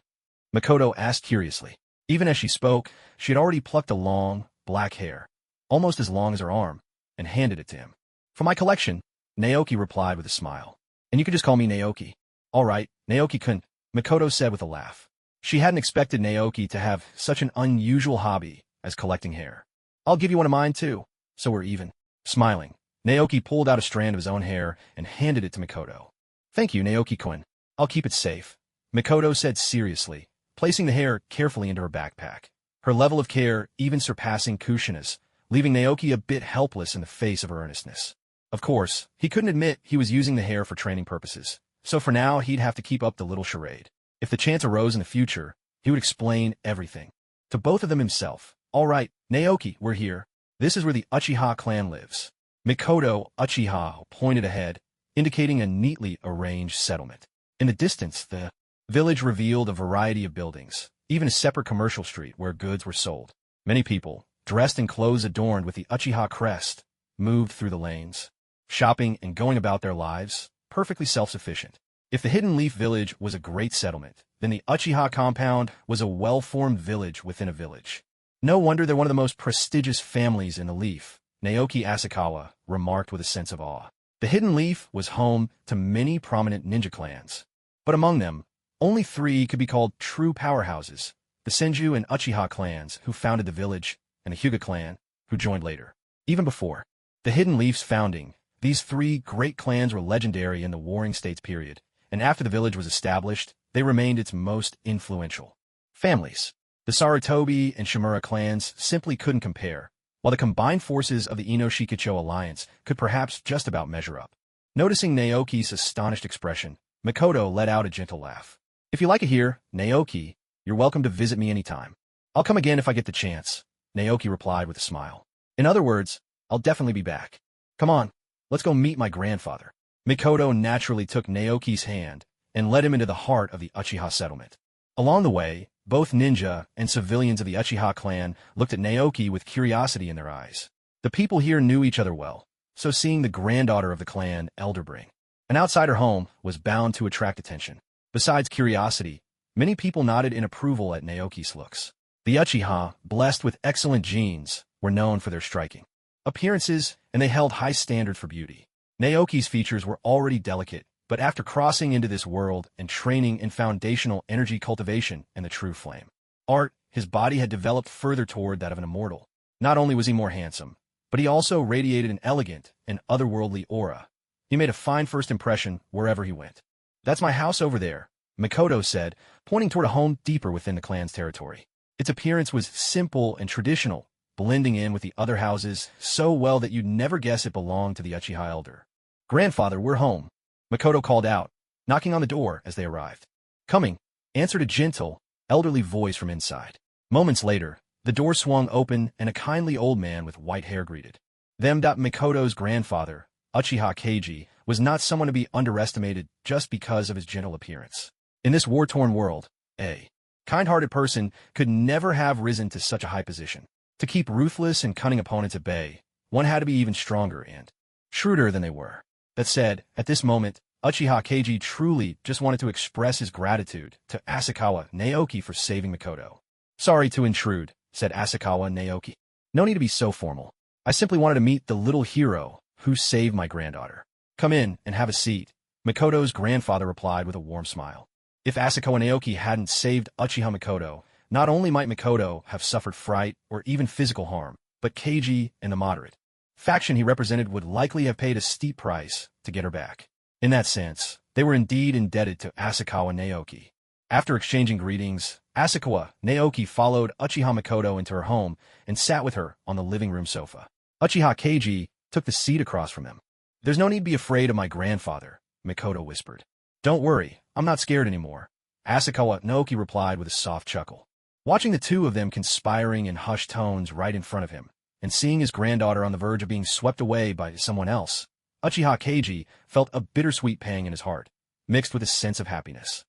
Mikoto asked curiously. Even as she spoke, she had already plucked a long, black hair, almost as long as her arm, and handed it to him. For my collection, Naoki replied with a smile. And you can just call me Naoki. All right, Naoki-kun, Mikoto said with a laugh. She hadn't expected Naoki to have such an unusual hobby as collecting hair. I'll give you one of mine, too, so we're even. Smiling, Naoki pulled out a strand of his own hair and handed it to Mikoto. Thank you, Naoki-kun. I'll keep it safe, Mikoto said seriously, placing the hair carefully into her backpack. Her level of care even surpassing Kushina's, leaving Naoki a bit helpless in the face of her earnestness. Of course, he couldn't admit he was using the hair for training purposes, so for now he'd have to keep up the little charade. If the chance arose in the future, he would explain everything. To both of them himself. All right, Naoki, we're here. This is where the Uchiha clan lives. Mikoto Uchiha pointed ahead, indicating a neatly arranged settlement. In the distance, the village revealed a variety of buildings, even a separate commercial street where goods were sold. Many people, dressed in clothes adorned with the Uchiha crest, moved through the lanes, shopping and going about their lives, perfectly self-sufficient. If the Hidden Leaf Village was a great settlement, then the Uchiha compound was a well-formed village within a village. No wonder they're one of the most prestigious families in the Leaf, Naoki Asakawa remarked with a sense of awe. The Hidden Leaf was home to many prominent ninja clans, but among them, only 3 could be called true powerhouses, the Senju and Uchiha clans who founded the village, and the Hyuga clan, who joined later. Even before the Hidden Leaf's founding, these 3 great clans were legendary in the Warring States period, and after the village was established, they remained its most influential families. The Sarutobi and Shimura clans simply couldn't compare, while the combined forces of the Ino-Shikicho alliance could perhaps just about measure up. Noticing Naoki's astonished expression, Mikoto let out a gentle laugh. If you like it here, Naoki, you're welcome to visit me anytime. I'll come again if I get the chance, Naoki replied with a smile. In other words, I'll definitely be back. Come on, let's go meet my grandfather. Mikoto naturally took Naoki's hand and led him into the heart of the Uchiha settlement. Along the way, both ninja and civilians of the Uchiha clan looked at Naoki with curiosity in their eyes. The people here knew each other well, so seeing the granddaughter of the clan Elderbring, an outsider home, was bound to attract attention. Besides curiosity, many people nodded in approval at Naoki's looks. The Uchiha, blessed with excellent genes, were known for their striking appearances, and they held high standard for beauty. Naoki's features were already delicate, but after crossing into this world and training in foundational energy cultivation and the true flame art, his body had developed further toward that of an immortal. Not only was he more handsome, but he also radiated an elegant and otherworldly aura. He made a fine first impression wherever he went. That's my house over there, Mikoto said, pointing toward a home deeper within the clan's territory. Its appearance was simple and traditional, blending in with the other houses so well that you'd never guess it belonged to the Uchiha elder. Grandfather, we're home, Mikoto called out, knocking on the door as they arrived. Coming, answered a gentle, elderly voice from inside. Moments later, the door swung open and a kindly old man with white hair greeted them. Mikoto's grandfather, Uchiha Keiji, was not someone to be underestimated just because of his gentle appearance. In this war-torn world, a kind-hearted person could never have risen to such a high position. To keep ruthless and cunning opponents at bay, one had to be even stronger and shrewder than they were. That said, at this moment, Uchiha Keiji truly just wanted to express his gratitude to Asakawa Naoki for saving Mikoto. Sorry to intrude, said Asakawa Naoki. No need to be so formal. I simply wanted to meet the little hero who saved my granddaughter. Come in and have a seat, Mikoto's grandfather replied with a warm smile. If Asakawa Naoki hadn't saved Uchiha Mikoto, not only might Mikoto have suffered fright or even physical harm, but Keiji and the moderate faction he represented would likely have paid a steep price to get her back. In that sense, they were indeed indebted to Asakawa Naoki. After exchanging greetings, Asakawa Naoki followed Uchiha Mikoto into her home and sat with her on the living room sofa. Uchiha Keiji took the seat across from him. There's no need to be afraid of my grandfather, Mikoto whispered. Don't worry, I'm not scared anymore, Asakawa Naoki replied with a soft chuckle. Watching the two of them conspiring in hushed tones right in front of him, and seeing his granddaughter on the verge of being swept away by someone else, Uchiha Keiji felt a bittersweet pang in his heart, mixed with a sense of happiness.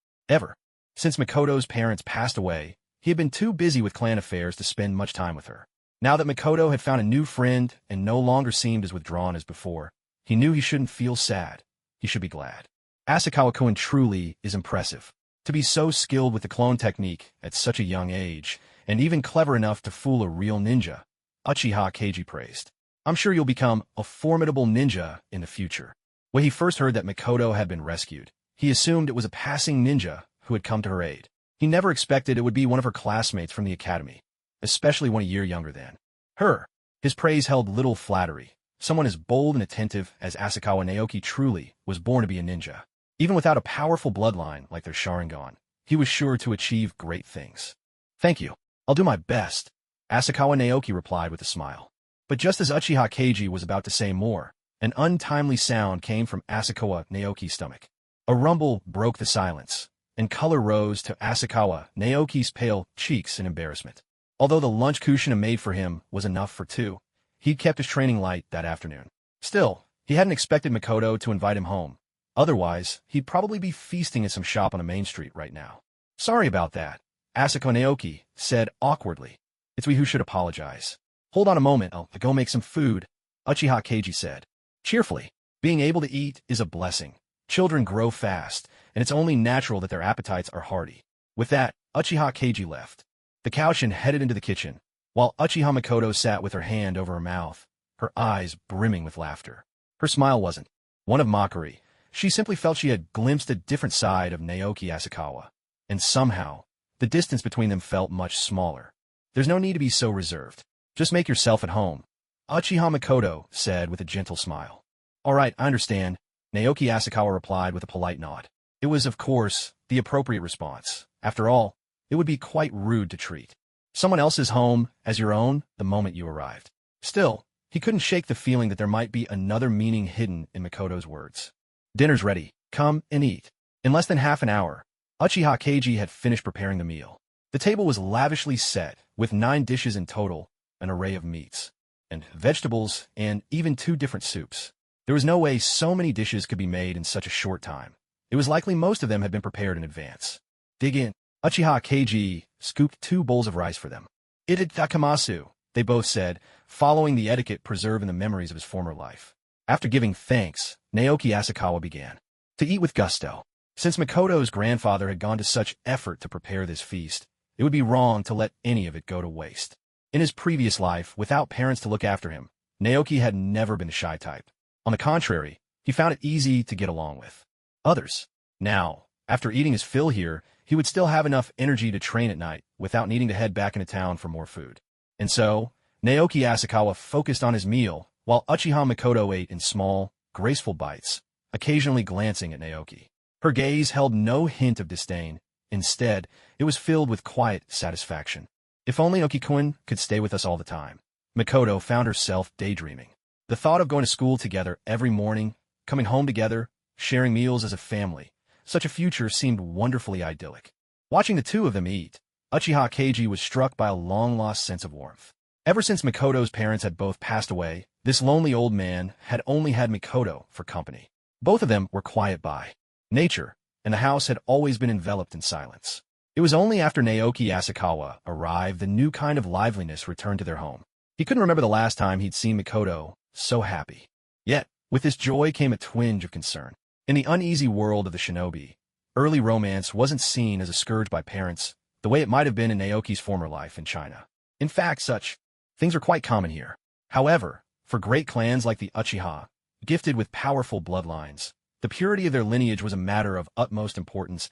Since Mikoto's parents passed away, he had been too busy with clan affairs to spend much time with her. Now that Mikoto had found a new friend and no longer seemed as withdrawn as before, he knew he shouldn't feel sad. He should be glad. Asakawa-kun truly is impressive. To be so skilled with the clone technique at such a young age, and even clever enough to fool a real ninja, Uchiha Keiji praised. I'm sure you'll become a formidable ninja in the future. When he first heard that Mikoto had been rescued, he assumed it was a passing ninja who had come to her aid. He never expected it would be one of her classmates from the academy, especially one a year younger than her. His praise held little flattery. Someone as bold and attentive as Asakawa Naoki truly was born to be a ninja. Even without a powerful bloodline like their Sharingan, he was sure to achieve great things. Thank you. I'll do my best, Asakawa Naoki replied with a smile. But just as Uchiha Keiji was about to say more, an untimely sound came from Asakawa Naoki's stomach. A rumble broke the silence, and color rose to Asakawa Naoki's pale cheeks in embarrassment. Although the lunch Kushina made for him was enough for two, he'd kept his training light that afternoon. Still, he hadn't expected Mikoto to invite him home. Otherwise, he'd probably be feasting at some shop on a main street right now. Sorry about that, Asakawa Naoki said awkwardly. It's we who should apologize. Hold on a moment, I'll go make some food, Uchiha Keiji said. Cheerfully, being able to eat is a blessing. Children grow fast, and it's only natural that their appetites are hearty. With that, Uchiha Keiji left the couch and headed into the kitchen, while Uchiha Mikoto sat with her hand over her mouth, her eyes brimming with laughter. Her smile wasn't one of mockery. She simply felt she had glimpsed a different side of Naoki Asakawa, and somehow, the distance between them felt much smaller. There's no need to be so reserved. Just make yourself at home, Uchiha Mikoto said with a gentle smile. All right, I understand, Naoki Asakawa replied with a polite nod. It was, of course, the appropriate response. After all, it would be quite rude to treat someone else's home as your own the moment you arrived. Still, he couldn't shake the feeling that there might be another meaning hidden in Mikoto's words. Dinner's ready. Come and eat. In less than half an hour, Uchiha Keiji had finished preparing the meal. The table was lavishly set, with 9 dishes in total, an array of meats and vegetables, and even 2 different soups. There was no way so many dishes could be made in such a short time. It was likely most of them had been prepared in advance. Dig in. Uchiha Keiji scooped 2 bowls of rice for them. Itadakamasu, they both said, following the etiquette preserved in the memories of his former life. After giving thanks, Naoki Asakawa began to eat with gusto. Since Mikoto's grandfather had gone to such effort to prepare this feast, it would be wrong to let any of it go to waste. In his previous life, without parents to look after him, Naoki had never been a shy type. On the contrary, he found it easy to get along with others. Now, after eating his fill here, he would still have enough energy to train at night without needing to head back into town for more food. And so, Naoki Asakawa focused on his meal, while Uchiha Mikoto ate in small, graceful bites, occasionally glancing at Naoki. Her gaze held no hint of disdain. Instead, it was filled with quiet satisfaction. If only Naoki-kun could stay with us all the time. Mikoto found herself daydreaming. The thought of going to school together every morning, coming home together, sharing meals as a family, such a future seemed wonderfully idyllic. Watching the two of them eat, Uchiha Keiji was struck by a long-lost sense of warmth. Ever since Mikoto's parents had both passed away, this lonely old man had only had Mikoto for company. Both of them were quiet by nature, and the house had always been enveloped in silence. It was only after Naoki Asakawa arrived the new kind of liveliness returned to their home. He couldn't remember the last time he'd seen Mikoto so happy. Yet, With this joy came a twinge of concern. In the uneasy world of the shinobi, early romance wasn't seen as a scourge by parents the way it might have been in Naoki's former life in China. In fact, such things are quite common here. However, for great clans like the Uchiha, gifted with powerful bloodlines, the purity of their lineage was a matter of utmost importance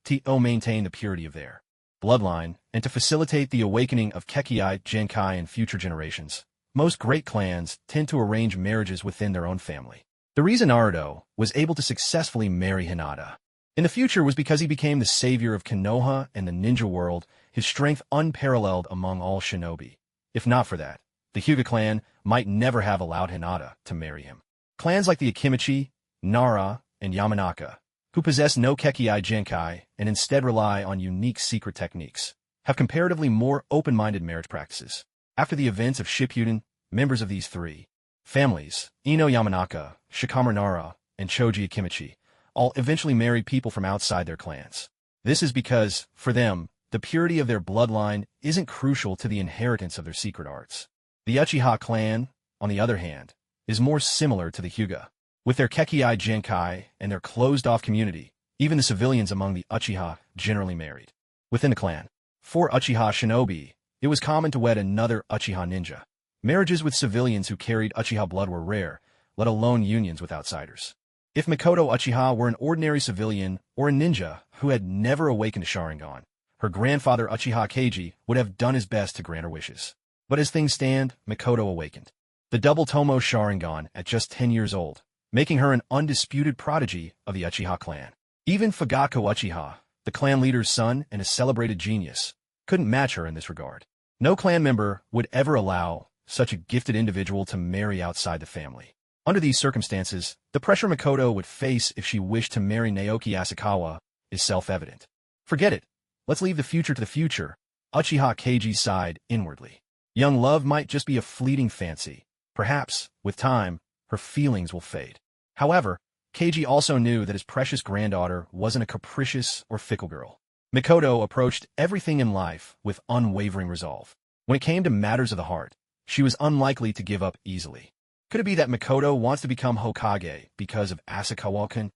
to maintain the purity of their bloodline and to facilitate the awakening of Kekkei Genkai in future generations. Most great clans tend to arrange marriages within their own family. The reason Naruto was able to successfully marry Hinata in the future was because he became the savior of Konoha and the ninja world, his strength unparalleled among all shinobi. If not for that, the Hyuga clan might never have allowed Hinata to marry him. Clans like the Akimichi, Nara, and Yamanaka, who possess no Kekkei Genkai and instead rely on unique secret techniques, have comparatively more open-minded marriage practices. After the events of Shippuden, members of these three families, Ino Yamanaka, Shikamaru Nara, and Choji Akimichi, all eventually married people from outside their clans. This is because, for them, the purity of their bloodline isn't crucial to the inheritance of their secret arts. The Uchiha clan, on the other hand, is more similar to the Hyuga. With their Kekkei Genkai and their closed-off community, even the civilians among the Uchiha generally married. Within the clan, for Uchiha shinobi, it was common to wed another Uchiha ninja. Marriages with civilians who carried Uchiha blood were rare, let alone unions with outsiders. If Mikoto Uchiha were an ordinary civilian or a ninja who had never awakened a Sharingan, her grandfather Uchiha Keiji would have done his best to grant her wishes. But as things stand, Mikoto awakened the double Tomo Sharingan at just 10 years old, making her an undisputed prodigy of the Uchiha clan. Even Fugaku Uchiha, the clan leader's son and a celebrated genius, couldn't match her in this regard. No clan member would ever allow such a gifted individual to marry outside the family. Under these circumstances, the pressure Mikoto would face if she wished to marry Naoki Asakawa is self-evident. Forget it. Let's leave the future to the future. Uchiha Keiji sighed inwardly. Young love might just be a fleeting fancy. Perhaps, with time, her feelings will fade. However, Keiji also knew that his precious granddaughter wasn't a capricious or fickle girl. Mikoto approached everything in life with unwavering resolve. When it came to matters of the heart, she was unlikely to give up easily. Could it be that Mikoto wants to become Hokage because of Asakawa-kun?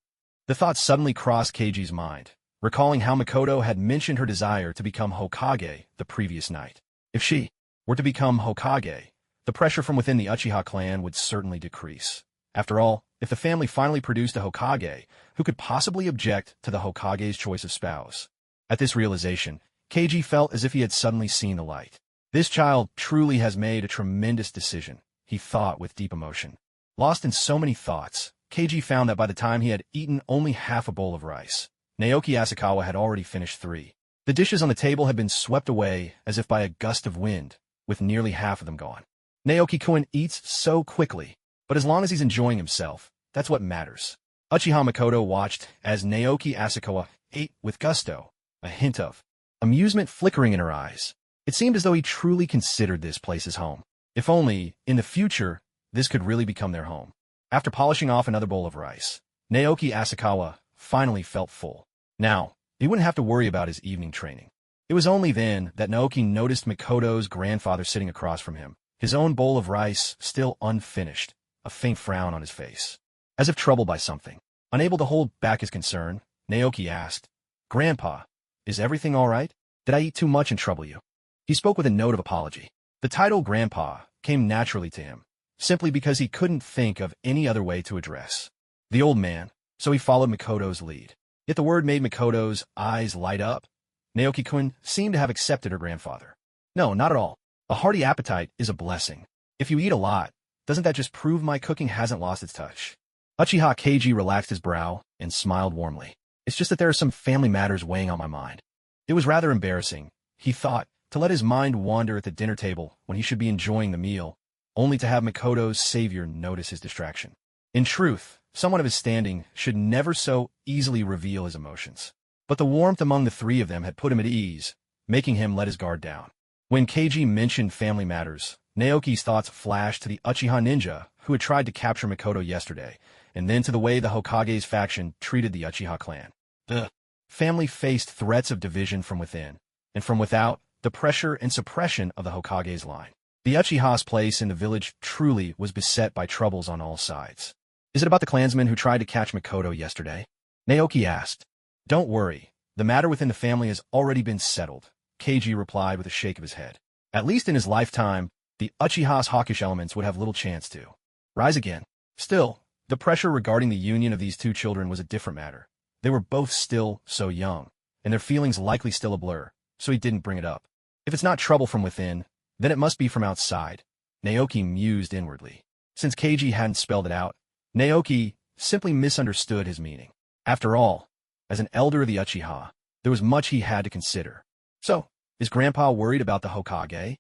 The thought suddenly crossed Keiji's mind, recalling how Mikoto had mentioned her desire to become Hokage the previous night. If she were to become Hokage, the pressure from within the Uchiha clan would certainly decrease. After all, if the family finally produced a Hokage, who could possibly object to the Hokage's choice of spouse? At this realization, Keiji felt as if he had suddenly seen the light. This child truly has made a tremendous decision, he thought with deep emotion. Lost in so many thoughts, Keiji found that by the time he had eaten only half a bowl of rice, Naoki Asakawa had already finished 3. The dishes on the table had been swept away as if by a gust of wind, with nearly half of them gone. Naoki-kun eats so quickly, but as long as he's enjoying himself, that's what matters. Uchiha Mikoto watched as Naoki Asakawa ate with gusto, a hint of amusement flickering in her eyes. It seemed as though he truly considered this place his home. If only, in the future, this could really become their home. After polishing off another bowl of rice, Naoki Asakawa finally felt full. Now, he wouldn't have to worry about his evening training. It was only then that Naoki noticed Mikoto's grandfather sitting across from him, his own bowl of rice still unfinished, a faint frown on his face. As if troubled by something, unable to hold back his concern, Naoki asked, "Grandpa, is everything all right? Did I eat too much and trouble you?" He spoke with a note of apology. The title Grandpa came naturally to him, simply because he couldn't think of any other way to address the old man, so he followed Mikoto's lead. Yet the word made Mikoto's eyes light up. Naoki-kun seemed to have accepted her grandfather. No, not at all. A hearty appetite is a blessing. If you eat a lot, doesn't that just prove my cooking hasn't lost its touch? Uchiha Keiji relaxed his brow and smiled warmly. It's just that there are some family matters weighing on my mind. It was rather embarrassing, he thought, to let his mind wander at the dinner table when he should be enjoying the meal, only to have Mikoto's savior notice his distraction. In truth, someone of his standing should never so easily reveal his emotions. But the warmth among the three of them had put him at ease, making him let his guard down. When Keiji mentioned family matters, Naoki's thoughts flashed to the Uchiha ninja who had tried to capture Mikoto yesterday, and then to the way the Hokage's faction treated the Uchiha clan. The family faced threats of division from within, and from without, the pressure and suppression of the Hokage's line. The Uchiha's place in the village truly was beset by troubles on all sides. Is it about the clansman who tried to catch Mikoto yesterday? Naoki asked. Don't worry. The matter within the family has already been settled, Keiji replied with a shake of his head. At least in his lifetime, the Uchiha's hawkish elements would have little chance to rise again. Still, the pressure regarding the union of these two children was a different matter. They were both still so young, and their feelings likely still a blur, so he didn't bring it up. If it's not trouble from within, then it must be from outside, Naoki mused inwardly. Since Keiji hadn't spelled it out, Naoki simply misunderstood his meaning. After all, as an elder of the Uchiha, there was much he had to consider. So, is Grandpa worried about the Hokage?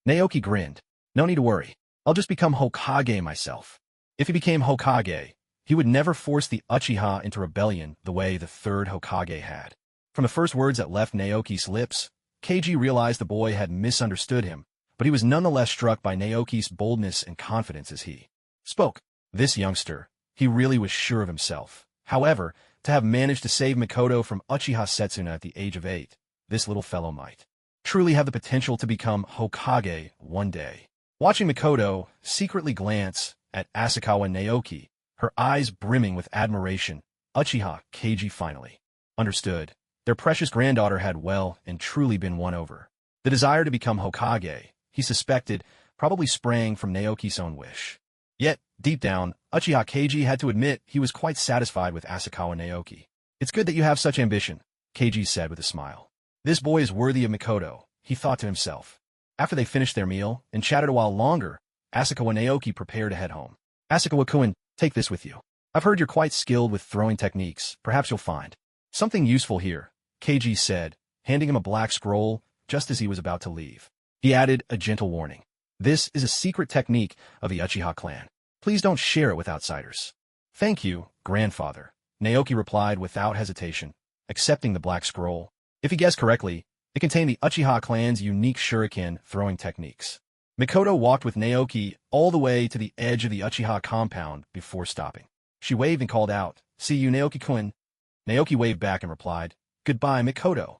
Naoki grinned. No need to worry. I'll just become Hokage myself. If he became Hokage, he would never force the Uchiha into rebellion the way the third Hokage had. From the first words that left Naoki's lips, Keiji realized the boy had misunderstood him, but he was nonetheless struck by Naoki's boldness and confidence as he spoke. This youngster, he really was sure of himself. However, to have managed to save Mikoto from Uchiha Setsuna at the age of 8, this little fellow might truly have the potential to become Hokage one day. Watching Mikoto secretly glance at Asakawa Naoki, her eyes brimming with admiration, Uchiha Keiji finally understood. Their precious granddaughter had well and truly been won over. The desire to become Hokage, he suspected, probably sprang from Naoki's own wish. Yet, deep down, Uchiha Keiji had to admit he was quite satisfied with Asakawa Naoki. It's good that you have such ambition, Keiji said with a smile. This boy is worthy of Mikoto, he thought to himself. After they finished their meal and chatted a while longer, Asakawa Naoki prepared to head home. Asakawa-kun, take this with you. I've heard you're quite skilled with throwing techniques. Perhaps you'll find something useful here, Keiji said, handing him a black scroll just as he was about to leave. He added a gentle warning. This is a secret technique of the Uchiha clan. Please don't share it with outsiders. Thank you, grandfather, Naoki replied without hesitation, accepting the black scroll. If he guessed correctly, it contained the Uchiha clan's unique shuriken throwing techniques. Mikoto walked with Naoki all the way to the edge of the Uchiha compound before stopping. She waved and called out, "See you, Naoki-kun." Naoki waved back and replied, "Goodbye, Mikoto."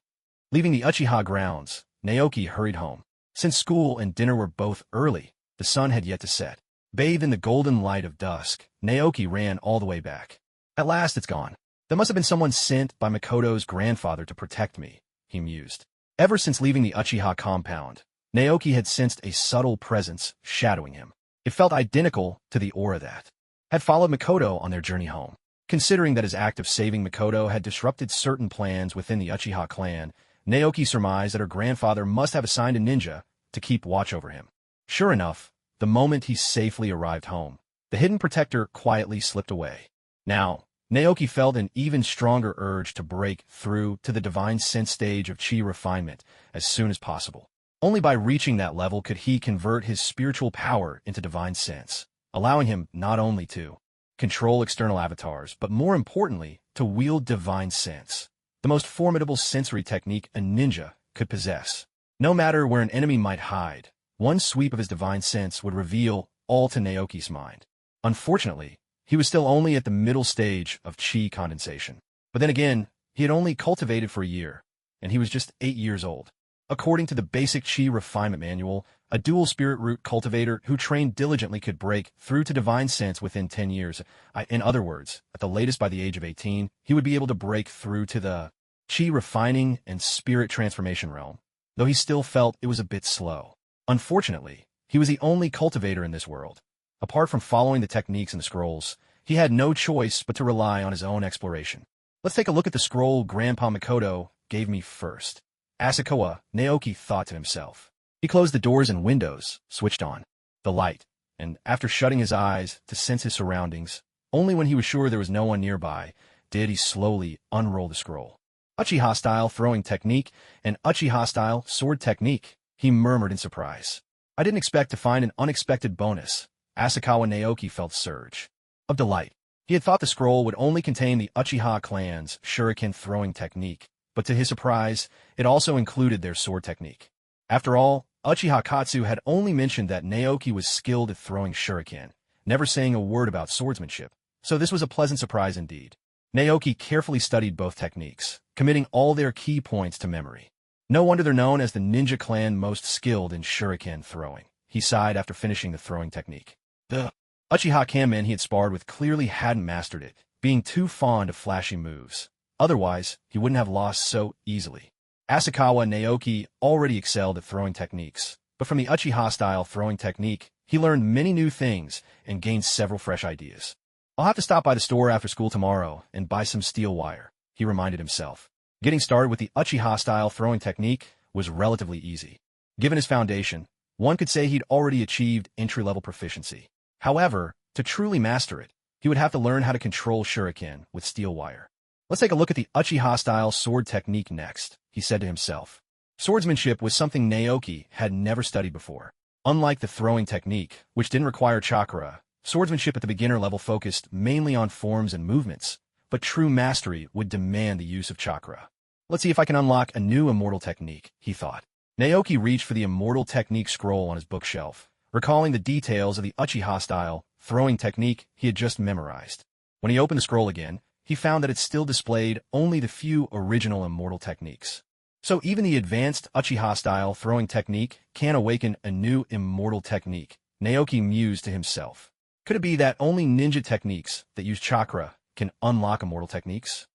Leaving the Uchiha grounds, Naoki hurried home. Since school and dinner were both early, the sun had yet to set. Bathed in the golden light of dusk, Naoki ran all the way back. At last it's gone. There must have been someone sent by Mikoto's grandfather to protect me, he mused. Ever since leaving the Uchiha compound, Naoki had sensed a subtle presence shadowing him. It felt identical to the aura that had followed Mikoto on their journey home. Considering that his act of saving Mikoto had disrupted certain plans within the Uchiha clan, Naoki surmised that her grandfather must have assigned a ninja to keep watch over him. Sure enough, the moment he safely arrived home, the hidden protector quietly slipped away. Now, Naoki felt an even stronger urge to break through to the divine sense stage of chi refinement as soon as possible. Only by reaching that level could he convert his spiritual power into divine sense, allowing him not only to control external avatars, but more importantly, to wield divine sense, the most formidable sensory technique a ninja could possess. No matter where an enemy might hide, one sweep of his divine sense would reveal all to Naoki's mind. Unfortunately, he was still only at the middle stage of chi condensation. But then again, he had only cultivated for a year, and he was just 8 years old. According to the basic chi refinement manual, a dual spirit root cultivator who trained diligently could break through to divine sense within 10 years. In other words, at the latest by the age of 18, he would be able to break through to the chi refining and spirit transformation realm, though he still felt it was a bit slow. Unfortunately, he was the only cultivator in this world. Apart from following the techniques in the scrolls, he had no choice but to rely on his own exploration. Let's take a look at the scroll Grandpa Mikoto gave me first. Asakawa Naoki thought to himself. He closed the doors and windows, switched on the light, and after shutting his eyes to sense his surroundings, only when he was sure there was no one nearby, did he slowly unroll the scroll. Uchiha-style throwing technique and Uchiha-style sword technique, he murmured in surprise. I didn't expect to find an unexpected bonus. Asakawa Naoki felt a surge of delight. He had thought the scroll would only contain the Uchiha clan's shuriken throwing technique, but to his surprise, it also included their sword technique. After all, Uchiha Katsu had only mentioned that Naoki was skilled at throwing shuriken, never saying a word about swordsmanship, so this was a pleasant surprise indeed. Naoki carefully studied both techniques, committing all their key points to memory. No wonder they're known as the ninja clan most skilled in shuriken throwing, he sighed after finishing the throwing technique. The Uchiha Kamen he had sparred with clearly hadn't mastered it, being too fond of flashy moves. Otherwise, he wouldn't have lost so easily. Asakawa Naoki already excelled at throwing techniques, but from the Uchiha-style throwing technique, he learned many new things and gained several fresh ideas. I'll have to stop by the store after school tomorrow and buy some steel wire, he reminded himself. Getting started with the Uchiha-style throwing technique was relatively easy. Given his foundation, one could say he'd already achieved entry-level proficiency. However, to truly master it, he would have to learn how to control shuriken with steel wire. Let's take a look at the Uchiha-style sword technique next, he said to himself. Swordsmanship was something Naoki had never studied before. Unlike the throwing technique, which didn't require chakra, swordsmanship at the beginner level focused mainly on forms and movements, but true mastery would demand the use of chakra. Let's see if I can unlock a new immortal technique, he thought. Naoki reached for the immortal technique scroll on his bookshelf, recalling the details of the Uchiha-style throwing technique he had just memorized. When he opened the scroll again, he found that it still displayed only the few original immortal techniques. So even the advanced Uchiha-style throwing technique can awaken a new immortal technique, Naoki mused to himself. Could it be that only ninja techniques that use chakra can unlock immortal techniques?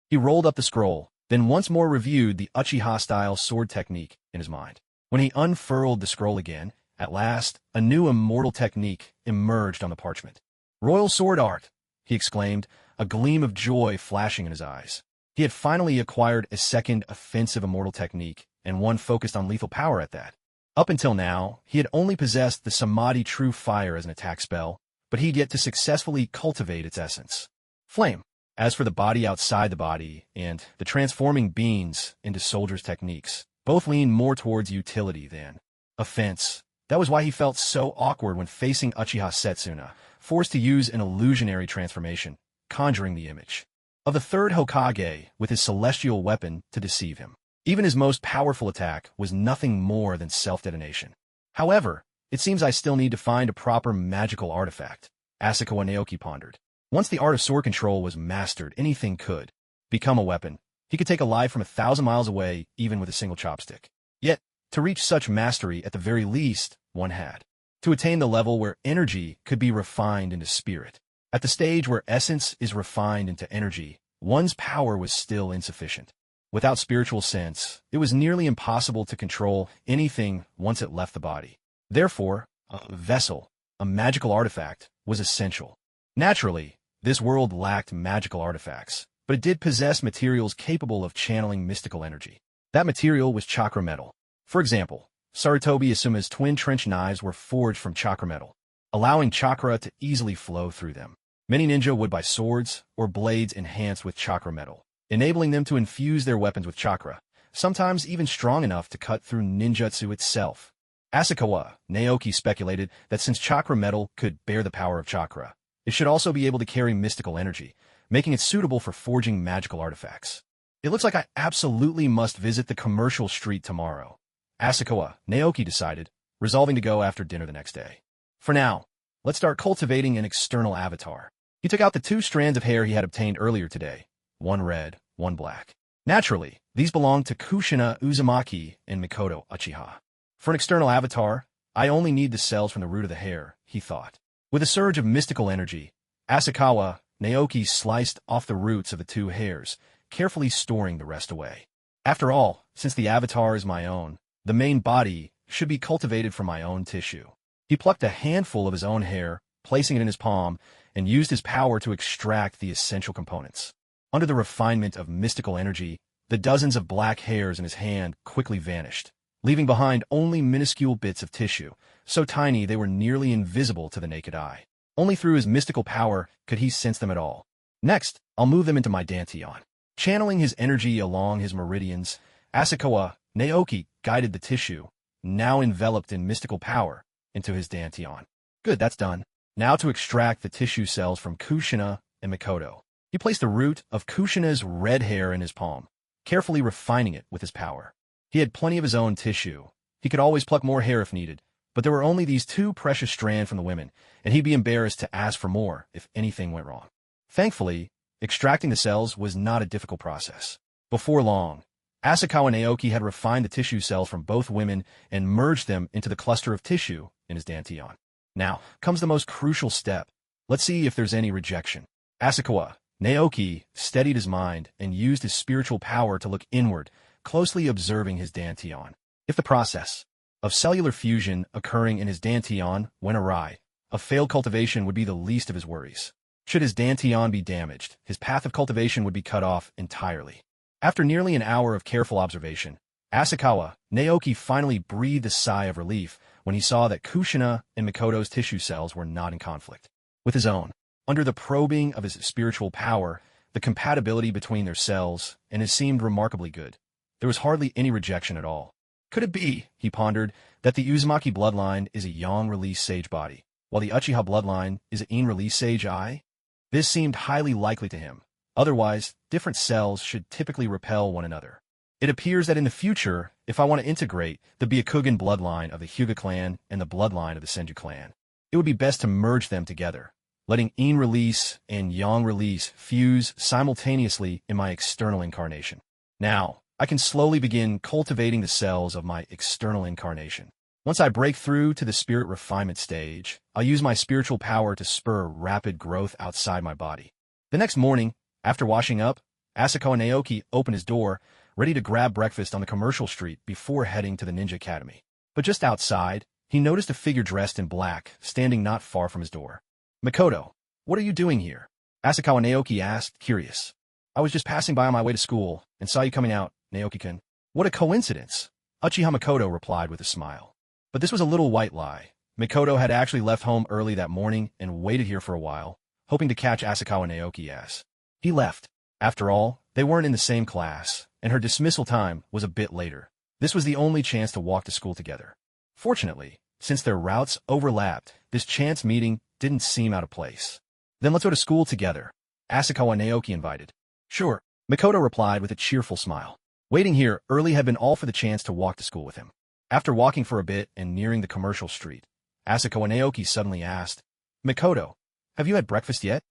He rolled up the scroll, then once more reviewed the Uchiha-style sword technique in his mind. When he unfurled the scroll again, at last, a new immortal technique emerged on the parchment. "Royal Sword Art!" he exclaimed, a gleam of joy flashing in his eyes. He had finally acquired a second offensive immortal technique, and one focused on lethal power at that. Up until now, he had only possessed the Samadhi True Fire as an attack spell, but he'd yet to successfully cultivate its essence. Flame. As for the body outside the body, and the transforming beings into soldiers' techniques, both leaned more towards utility than offense. That was why he felt so awkward when facing Uchiha Setsuna, forced to use an illusionary transformation, conjuring the image of the third Hokage with his celestial weapon to deceive him. Even his most powerful attack was nothing more than self-detonation. However, it seems I still need to find a proper magical artifact, Asakawa Naoki pondered. Once the art of sword control was mastered, anything could become a weapon. He could take a life from 1,000 miles away, even with a single chopstick. Yet, to reach such mastery, at the very least, one had to attain the level where energy could be refined into spirit. At the stage where essence is refined into energy, one's power was still insufficient. Without spiritual sense, it was nearly impossible to control anything once it left the body. Therefore, a vessel, a magical artifact, was essential. Naturally, this world lacked magical artifacts, but it did possess materials capable of channeling mystical energy. That material was chakra metal. For example, Sarutobi Asuma's twin trench knives were forged from chakra metal, allowing chakra to easily flow through them. Many ninja would buy swords or blades enhanced with chakra metal, enabling them to infuse their weapons with chakra, sometimes even strong enough to cut through ninjutsu itself. Asakawa Naoki speculated that since chakra metal could bear the power of chakra, it should also be able to carry mystical energy, making it suitable for forging magical artifacts. It looks like I absolutely must visit the commercial street tomorrow, Asakawa Naoki decided, resolving to go after dinner the next day. For now, let's start cultivating an external avatar. He took out the 2 strands of hair he had obtained earlier today, one red, one black. Naturally, these belonged to Kushina Uzumaki and Mikoto Uchiha. For an external avatar, I only need the cells from the root of the hair, he thought. With a surge of mystical energy, Asakawa Naoki sliced off the roots of the 2 hairs, carefully storing the rest away. After all, since the avatar is my own, the main body should be cultivated from my own tissue. He plucked a handful of his own hair, placing it in his palm, and used his power to extract the essential components. Under the refinement of mystical energy, the dozens of black hairs in his hand quickly vanished, leaving behind only minuscule bits of tissue, so tiny they were nearly invisible to the naked eye. Only through his mystical power could he sense them at all. Next, I'll move them into my dantian. Channeling his energy along his meridians, Asakawa Naoki guided the tissue, now enveloped in mystical power, into his dantian. Good, that's done. Now to extract the tissue cells from Kushina and Mikoto. He placed the root of Kushina's red hair in his palm, carefully refining it with his power. He had plenty of his own tissue. He could always pluck more hair if needed, but there were only these 2 precious strands from the women, and he'd be embarrassed to ask for more if anything went wrong. Thankfully, extracting the cells was not a difficult process. Before long, Asakawa Naoki had refined the tissue cells from both women and merged them into the cluster of tissue in his dantian. Now comes the most crucial step, Let's see if there's any rejection. Asakawa, Naoki, steadied his mind and used his spiritual power to look inward, closely observing his dantian. If the process of cellular fusion occurring in his dantian went awry, a failed cultivation would be the least of his worries. Should his dantian be damaged, his path of cultivation would be cut off entirely. After nearly an hour of careful observation, Asakawa, Naoki finally breathed a sigh of relief when he saw that Kushina and Mikoto's tissue cells were not in conflict with his own. Under the probing of his spiritual power, the compatibility between their cells and his seemed remarkably good. There was hardly any rejection at all. Could it be, he pondered, that the Uzumaki bloodline is a yang-release sage body, while the Uchiha bloodline is an yin-release sage eye? This seemed highly likely to him. Otherwise, different cells should typically repel one another. It appears that in the future, if I want to integrate the Byakugan bloodline of the Hyuga clan and the bloodline of the Senju clan, it would be best to merge them together, letting yin release and yang release fuse simultaneously in my external incarnation. Now, I can slowly begin cultivating the cells of my external incarnation. Once I break through to the spirit refinement stage, I'll use my spiritual power to spur rapid growth outside my body. The next morning, after washing up, Asakawa Naoki opened his door, ready to grab breakfast on the commercial street before heading to the ninja academy. But just outside, he noticed a figure dressed in black, standing not far from his door. "Mikoto, what are you doing here?" Asakawa Naoki asked, curious. "I was just passing by on my way to school, and saw you coming out, Naoki-kun." "What a coincidence," Uchiha Mikoto replied with a smile. But this was a little white lie. Mikoto had actually left home early that morning and waited here for a while, hoping to catch Asakawa Naoki as he left. After all, they weren't in the same class, and her dismissal time was a bit later. This was the only chance to walk to school together. Fortunately, since their routes overlapped, this chance meeting didn't seem out of place. "Then let's go to school together," Asakawa Naoki invited. "Sure," Mikoto replied with a cheerful smile. Waiting here early had been all for the chance to walk to school with him. After walking for a bit and nearing the commercial street, Asakawa Naoki suddenly asked, "Mikoto, have you had breakfast yet?"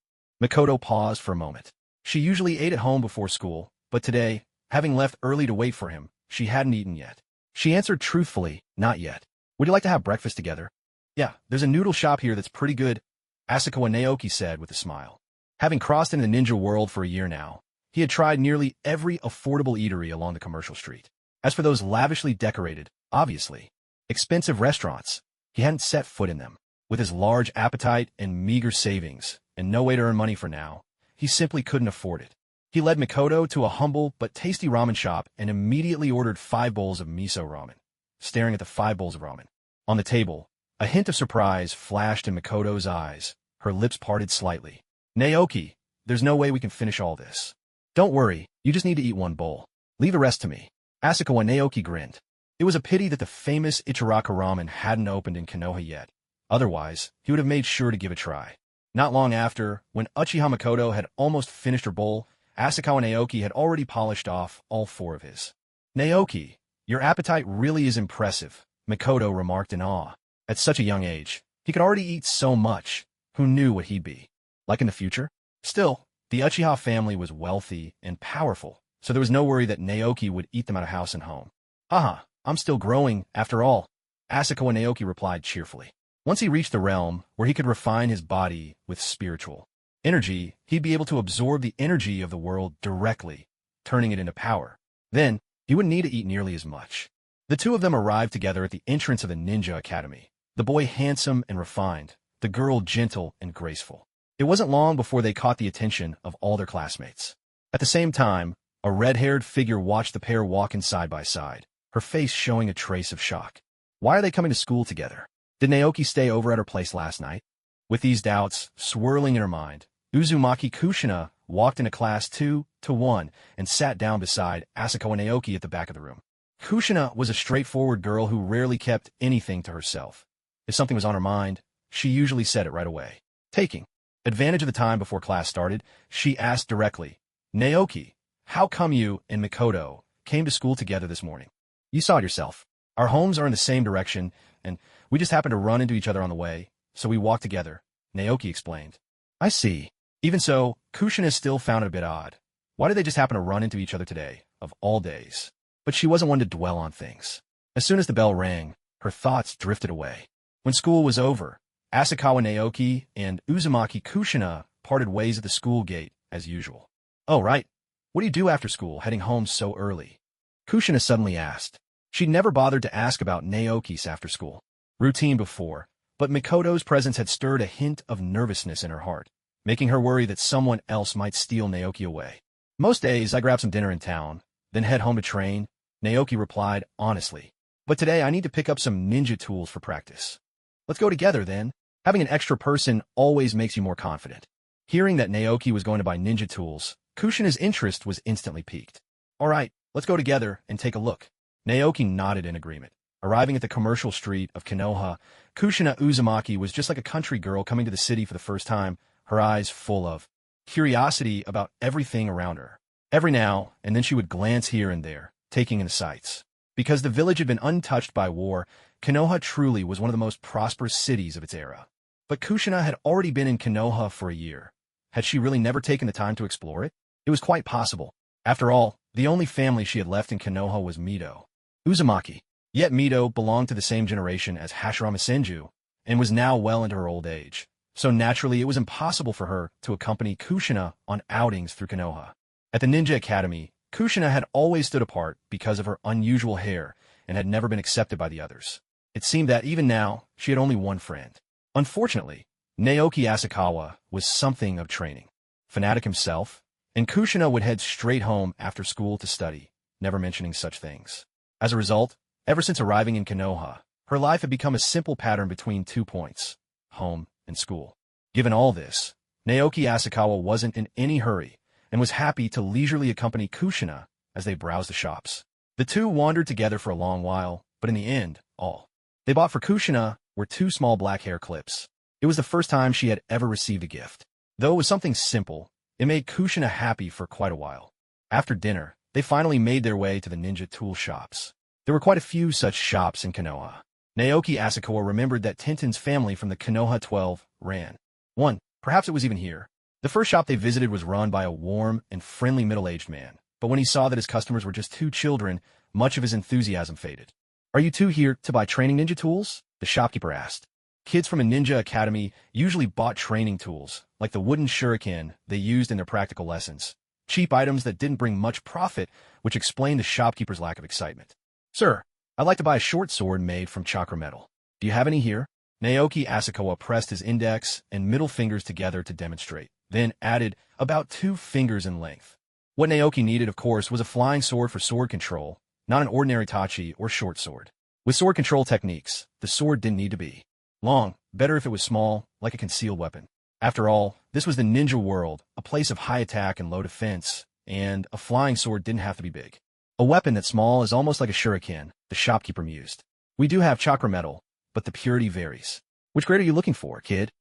Mikoto paused for a moment. She usually ate at home before school, but today, having left early to wait for him, she hadn't eaten yet. She answered truthfully, "Not yet." "Would you like to have breakfast together?" "Yeah, there's a noodle shop here that's pretty good," Asakawa Naoki said with a smile. Having crossed into the ninja world for a year now, he had tried nearly every affordable eatery along the commercial street. As for those lavishly decorated, obviously expensive restaurants, he hadn't set foot in them. With his large appetite and meager savings, and no way to earn money for now, he simply couldn't afford it. He led Mikoto to a humble but tasty ramen shop and immediately ordered 5 bowls of miso ramen. Staring at the 5 bowls of ramen on the table, a hint of surprise flashed in Mikoto's eyes. Her lips parted slightly. "Naoki, there's no way we can finish all this." "Don't worry, you just need to eat 1 bowl. Leave the rest to me." Asakawa Naoki grinned. It was a pity that the famous Ichiraka ramen hadn't opened in Konoha yet. Otherwise, he would have made sure to give it a try. Not long after, when Uchiha Mikoto had almost finished her bowl, Asakawa Naoki had already polished off all 4 of his. "Naoki, your appetite really is impressive," Mikoto remarked in awe. At such a young age, he could already eat so much. Who knew what he'd be like in the future? Still, the Uchiha family was wealthy and powerful, so there was no worry that Naoki would eat them out of house and home. "Haha, I'm still growing, after all," Asakawa Naoki replied cheerfully. Once he reached the realm where he could refine his body with spiritual energy, he'd be able to absorb the energy of the world directly, turning it into power. Then, he wouldn't need to eat nearly as much. The two of them arrived together at the entrance of the ninja academy. The boy handsome and refined, the girl gentle and graceful. It wasn't long before they caught the attention of all their classmates. At the same time, a red-haired figure watched the pair walking side by side, her face showing a trace of shock. Why are they coming to school together? Did Naoki stay over at her place last night? With these doubts swirling in her mind, Uzumaki Kushina walked into class 2-1 and sat down beside Asakawa Naoki at the back of the room. Kushina was a straightforward girl who rarely kept anything to herself. If something was on her mind, she usually said it right away. Taking advantage of the time before class started, she asked directly, "Naoki, how come you and Mikoto came to school together this morning?" "You saw it yourself. Our homes are in the same direction, and we just happened to run into each other on the way, so we walked together," Naoki explained. "I see." Even so, Kushina still found it a bit odd. Why did they just happen to run into each other today, of all days? But she wasn't one to dwell on things. As soon as the bell rang, her thoughts drifted away. When school was over, Asakawa Naoki and Uzumaki Kushina parted ways at the school gate, as usual. "Oh, right. What do you do after school, heading home so early?" Kushina suddenly asked. She'd never bothered to ask about Naoki's after school routine before, but Mikoto's presence had stirred a hint of nervousness in her heart, making her worry that someone else might steal Naoki away. "Most days, I grab some dinner in town, then head home to train," Naoki replied honestly. "But today I need to pick up some ninja tools for practice." "Let's go together, then. Having an extra person always makes you more confident." Hearing that Naoki was going to buy ninja tools, Kushina's interest was instantly piqued. "All right, let's go together and take a look." Naoki nodded in agreement. Arriving at the commercial street of Konoha, Kushina Uzumaki was just like a country girl coming to the city for the first time, her eyes full of curiosity about everything around her. Every now and then she would glance here and there, taking in the sights. Because the village had been untouched by war, Konoha truly was one of the most prosperous cities of its era. But Kushina had already been in Konoha for a year. Had she really never taken the time to explore it? It was quite possible. After all, the only family she had left in Konoha was Mito Uzumaki. Yet Mito belonged to the same generation as Hashirama Senju, and was now well into her old age. So naturally, it was impossible for her to accompany Kushina on outings through Konoha. At the Ninja Academy, Kushina had always stood apart because of her unusual hair and had never been accepted by the others. It seemed that even now, she had only one friend. Unfortunately, Naoki Asakawa was something of training. Fanatic himself, and Kushina would head straight home after school to study, never mentioning such things. As a result, ever since arriving in Konoha, her life had become a simple pattern between 2 points, home and school. Given all this, Naoki Asakawa wasn't in any hurry and was happy to leisurely accompany Kushina as they browsed the shops. The two wandered together for a long while, but in the end, all they bought for Kushina were 2 small black hair clips. It was the first time she had ever received a gift. Though it was something simple, it made Kushina happy for quite a while. After dinner, they finally made their way to the ninja tool shops. There were quite a few such shops in Konoha. Naoki Asakawa remembered that Tintin's family from the Konoha 12 ran one. Perhaps it was even here. The first shop they visited was run by a warm and friendly middle-aged man, but when he saw that his customers were just 2 children, much of his enthusiasm faded. "Are you two here to buy training ninja tools?" the shopkeeper asked. Kids from a ninja academy usually bought training tools, like the wooden shuriken they used in their practical lessons. Cheap items that didn't bring much profit, which explained the shopkeeper's lack of excitement. "Sir, I'd like to buy a short sword made from chakra metal. Do you have any here?" Naoki Asakawa pressed his index and middle fingers together to demonstrate, then added about 2 fingers in length. What Naoki needed, of course, was a flying sword for sword control, not an ordinary tachi or short sword. With sword control techniques, the sword didn't need to be long, better if it was small, like a concealed weapon. After all, this was the ninja world, a place of high attack and low defense, and a flying sword didn't have to be big. "A weapon that's small is almost like a shuriken," the shopkeeper mused. "We do have chakra metal, but the purity varies." "Which grade are you looking for, kid?"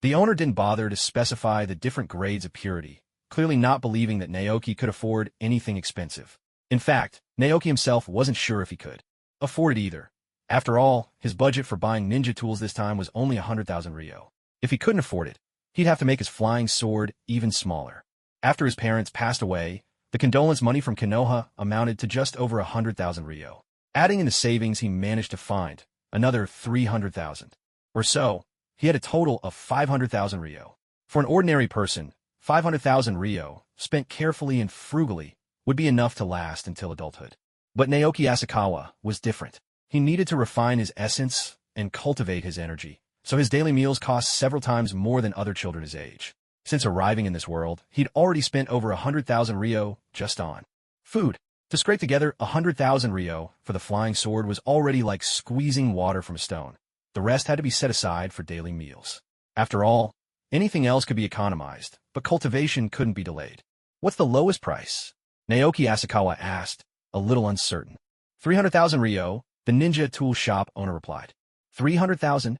The owner didn't bother to specify the different grades of purity, clearly not believing that Naoki could afford anything expensive. In fact, Naoki himself wasn't sure if he could afford it either. After all, his budget for buying ninja tools this time was only 100,000 ryo. If he couldn't afford it, he'd have to make his flying sword even smaller. After his parents passed away, the condolence money from Konoha amounted to just over 100,000 ryo. Adding in the savings he managed to find, another 300,000 or so, he had a total of 500,000 ryo. For an ordinary person, 500,000 ryo, spent carefully and frugally, would be enough to last until adulthood. But Naoki Asakawa was different. He needed to refine his essence and cultivate his energy, so his daily meals cost several times more than other children his age. Since arriving in this world, he'd already spent over 100,000 ryo just on food. To scrape together 100,000 ryo for the flying sword was already like squeezing water from a stone. The rest had to be set aside for daily meals. After all, anything else could be economized, but cultivation couldn't be delayed. "What's the lowest price?" Naoki Asakawa asked, a little uncertain. 300,000 ryo, the ninja tool shop owner replied. 300,000?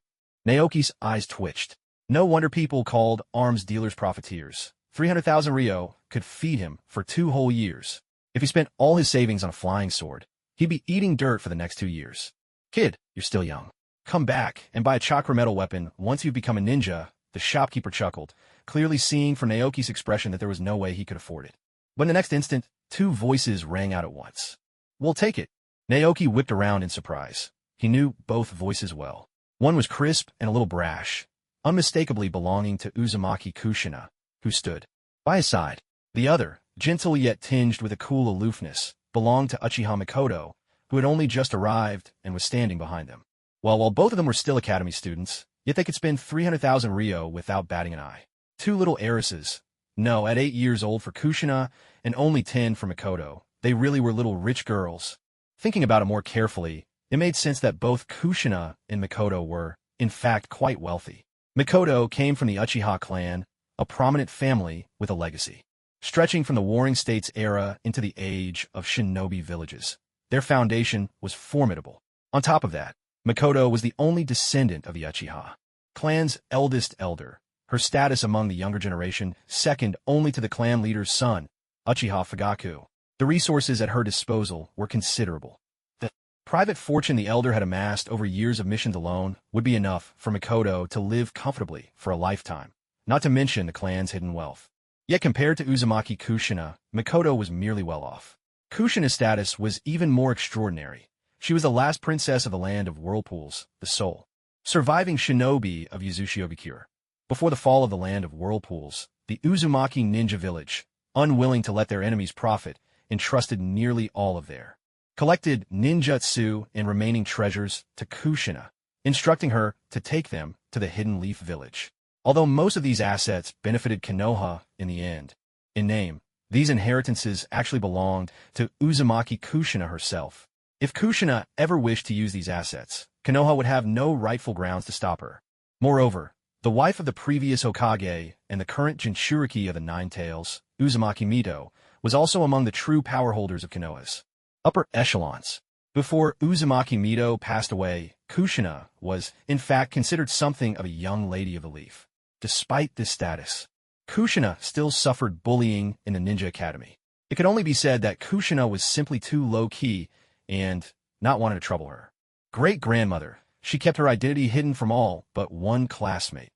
Naoki's eyes twitched. No wonder people called arms dealers profiteers. 300,000 ryo could feed him for 2 whole years. If he spent all his savings on a flying sword, he'd be eating dirt for the next 2 years. "Kid, you're still young. Come back and buy a chakra metal weapon once you've become a ninja," the shopkeeper chuckled, clearly seeing from Naoki's expression that there was no way he could afford it. But in the next instant, 2 voices rang out at once. "We'll take it." Naoki whipped around in surprise. He knew both voices well. One was crisp and a little brash, unmistakably belonging to Uzumaki Kushina, who stood by his side. The other, gentle yet tinged with a cool aloofness, belonged to Uchiha Mikoto, who had only just arrived and was standing behind them. While both of them were still academy students, yet they could spend 300,000 ryo without batting an eye. Two little heiresses. No, at 8 years old for Kushina and only 10 for Mikoto, they really were little rich girls. Thinking about it more carefully, it made sense that both Kushina and Mikoto were, in fact, quite wealthy. Mikoto came from the Uchiha clan, a prominent family with a legacy, stretching from the Warring States era into the age of shinobi villages. Their foundation was formidable. On top of that, Mikoto was the only descendant of the Uchiha clan's eldest elder, her status among the younger generation second only to the clan leader's son, Uchiha Fugaku. The resources at her disposal were considerable. The private fortune the elder had amassed over years of missions alone would be enough for Mikoto to live comfortably for a lifetime, not to mention the clan's hidden wealth. Yet compared to Uzumaki Kushina, Mikoto was merely well off. Kushina's status was even more extraordinary. She was the last princess of the land of whirlpools, the sole surviving shinobi of Yuzushiogakure. Before the fall of the land of whirlpools, the Uzumaki ninja village, unwilling to let their enemies profit, entrusted nearly all of their collected ninjutsu and remaining treasures to Kushina, instructing her to take them to the Hidden Leaf village. Although most of these assets benefited Konoha in the end, in name, these inheritances actually belonged to Uzumaki Kushina herself. If Kushina ever wished to use these assets, Konoha would have no rightful grounds to stop her. Moreover, the wife of the previous Hokage and the current Jinchuriki of the Ninetails, Uzumaki Mito, was also among the true power holders of Konoha's upper echelons. Before Uzumaki Mito passed away, Kushina was, in fact, considered something of a young lady of the leaf. Despite this status, Kushina still suffered bullying in the ninja academy. It could only be said that Kushina was simply too low-key and not wanting to trouble her great-grandmother. She kept her identity hidden from all but one classmate,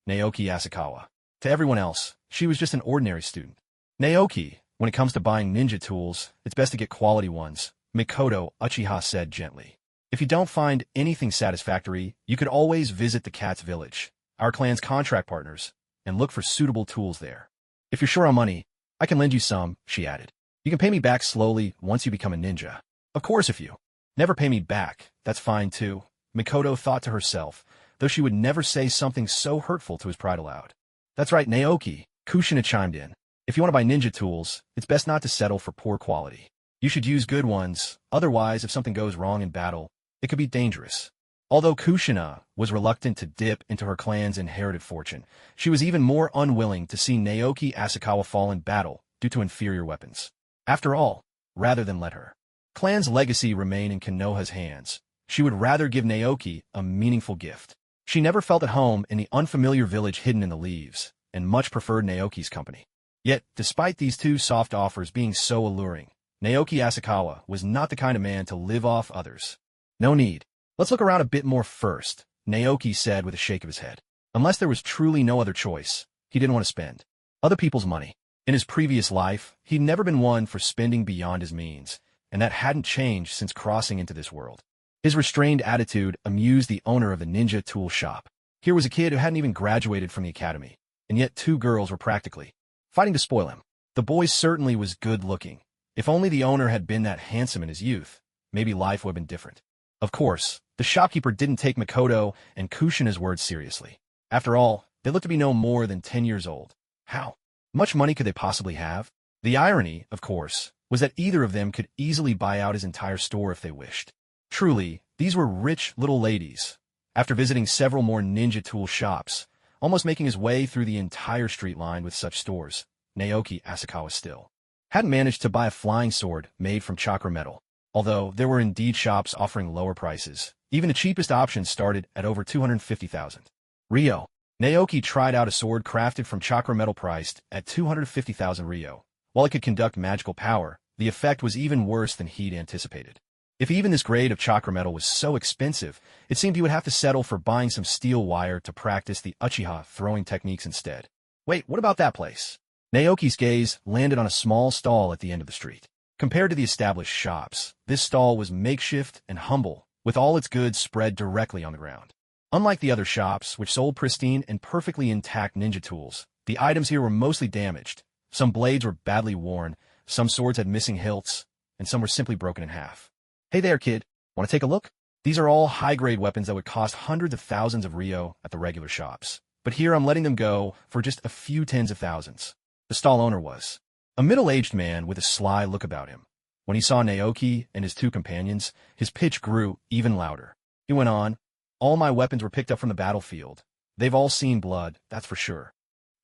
Naoki Asakawa. To everyone else, she was just an ordinary student. Naoki, when it comes to buying ninja tools, it's best to get quality ones, Mikoto Uchiha said gently. If you don't find anything satisfactory, you could always visit the Cat's Village, our clan's contract partners, and look for suitable tools there. If you're short on money, I can lend you some, she added. You can pay me back slowly once you become a ninja. Of course, if you never pay me back, that's fine too, Mikoto thought to herself, though she would never say something so hurtful to his pride aloud. That's right, Naoki, Kushina chimed in. If you want to buy ninja tools, it's best not to settle for poor quality. You should use good ones, otherwise if something goes wrong in battle, it could be dangerous. Although Kushina was reluctant to dip into her clan's inherited fortune, she was even more unwilling to see Naoki Asakawa fall in battle due to inferior weapons. After all, rather than let her clan's legacy remain in Konoha's hands, she would rather give Naoki a meaningful gift. She never felt at home in the unfamiliar village hidden in the leaves, and much preferred Naoki's company. Yet, despite these two soft offers being so alluring, Naoki Asakawa was not the kind of man to live off others. No need. Let's look around a bit more first, Naoki said with a shake of his head. Unless there was truly no other choice, he didn't want to spend other people's money. In his previous life, he'd never been one for spending beyond his means, and that hadn't changed since crossing into this world. His restrained attitude amused the owner of the ninja tool shop. Here was a kid who hadn't even graduated from the academy, and yet two girls were practically fighting to spoil him. The boy certainly was good-looking. If only the owner had been that handsome in his youth, maybe life would have been different. Of course, the shopkeeper didn't take Mikoto and Kushina's words seriously. After all, they looked to be no more than 10 years old. How much money could they possibly have? The irony, of course, was that either of them could easily buy out his entire store if they wished. Truly, these were rich little ladies. After visiting several more ninja tool shops, almost making his way through the entire street lined with such stores, Naoki Asakawa still hadn't managed to buy a flying sword made from chakra metal. Although there were indeed shops offering lower prices, even the cheapest options started at over 250,000 ryo. Naoki tried out a sword crafted from chakra metal priced at 250,000 ryo. While it could conduct magical power, the effect was even worse than he'd anticipated. If even this grade of chakra metal was so expensive, it seemed he would have to settle for buying some steel wire to practice the Uchiha throwing techniques instead. Wait, what about that place? Naoki's gaze landed on a small stall at the end of the street. Compared to the established shops, this stall was makeshift and humble, with all its goods spread directly on the ground. Unlike the other shops, which sold pristine and perfectly intact ninja tools, the items here were mostly damaged. Some blades were badly worn, some swords had missing hilts, and some were simply broken in half. Hey there, kid. Want to take a look? These are all high-grade weapons that would cost hundreds of thousands of Ryo at the regular shops. But here I'm letting them go for just a few tens of thousands. The stall owner was a middle-aged man with a sly look about him. When he saw Naoki and his two companions, his pitch grew even louder. He went on, "All my weapons were picked up from the battlefield. They've all seen blood, that's for sure.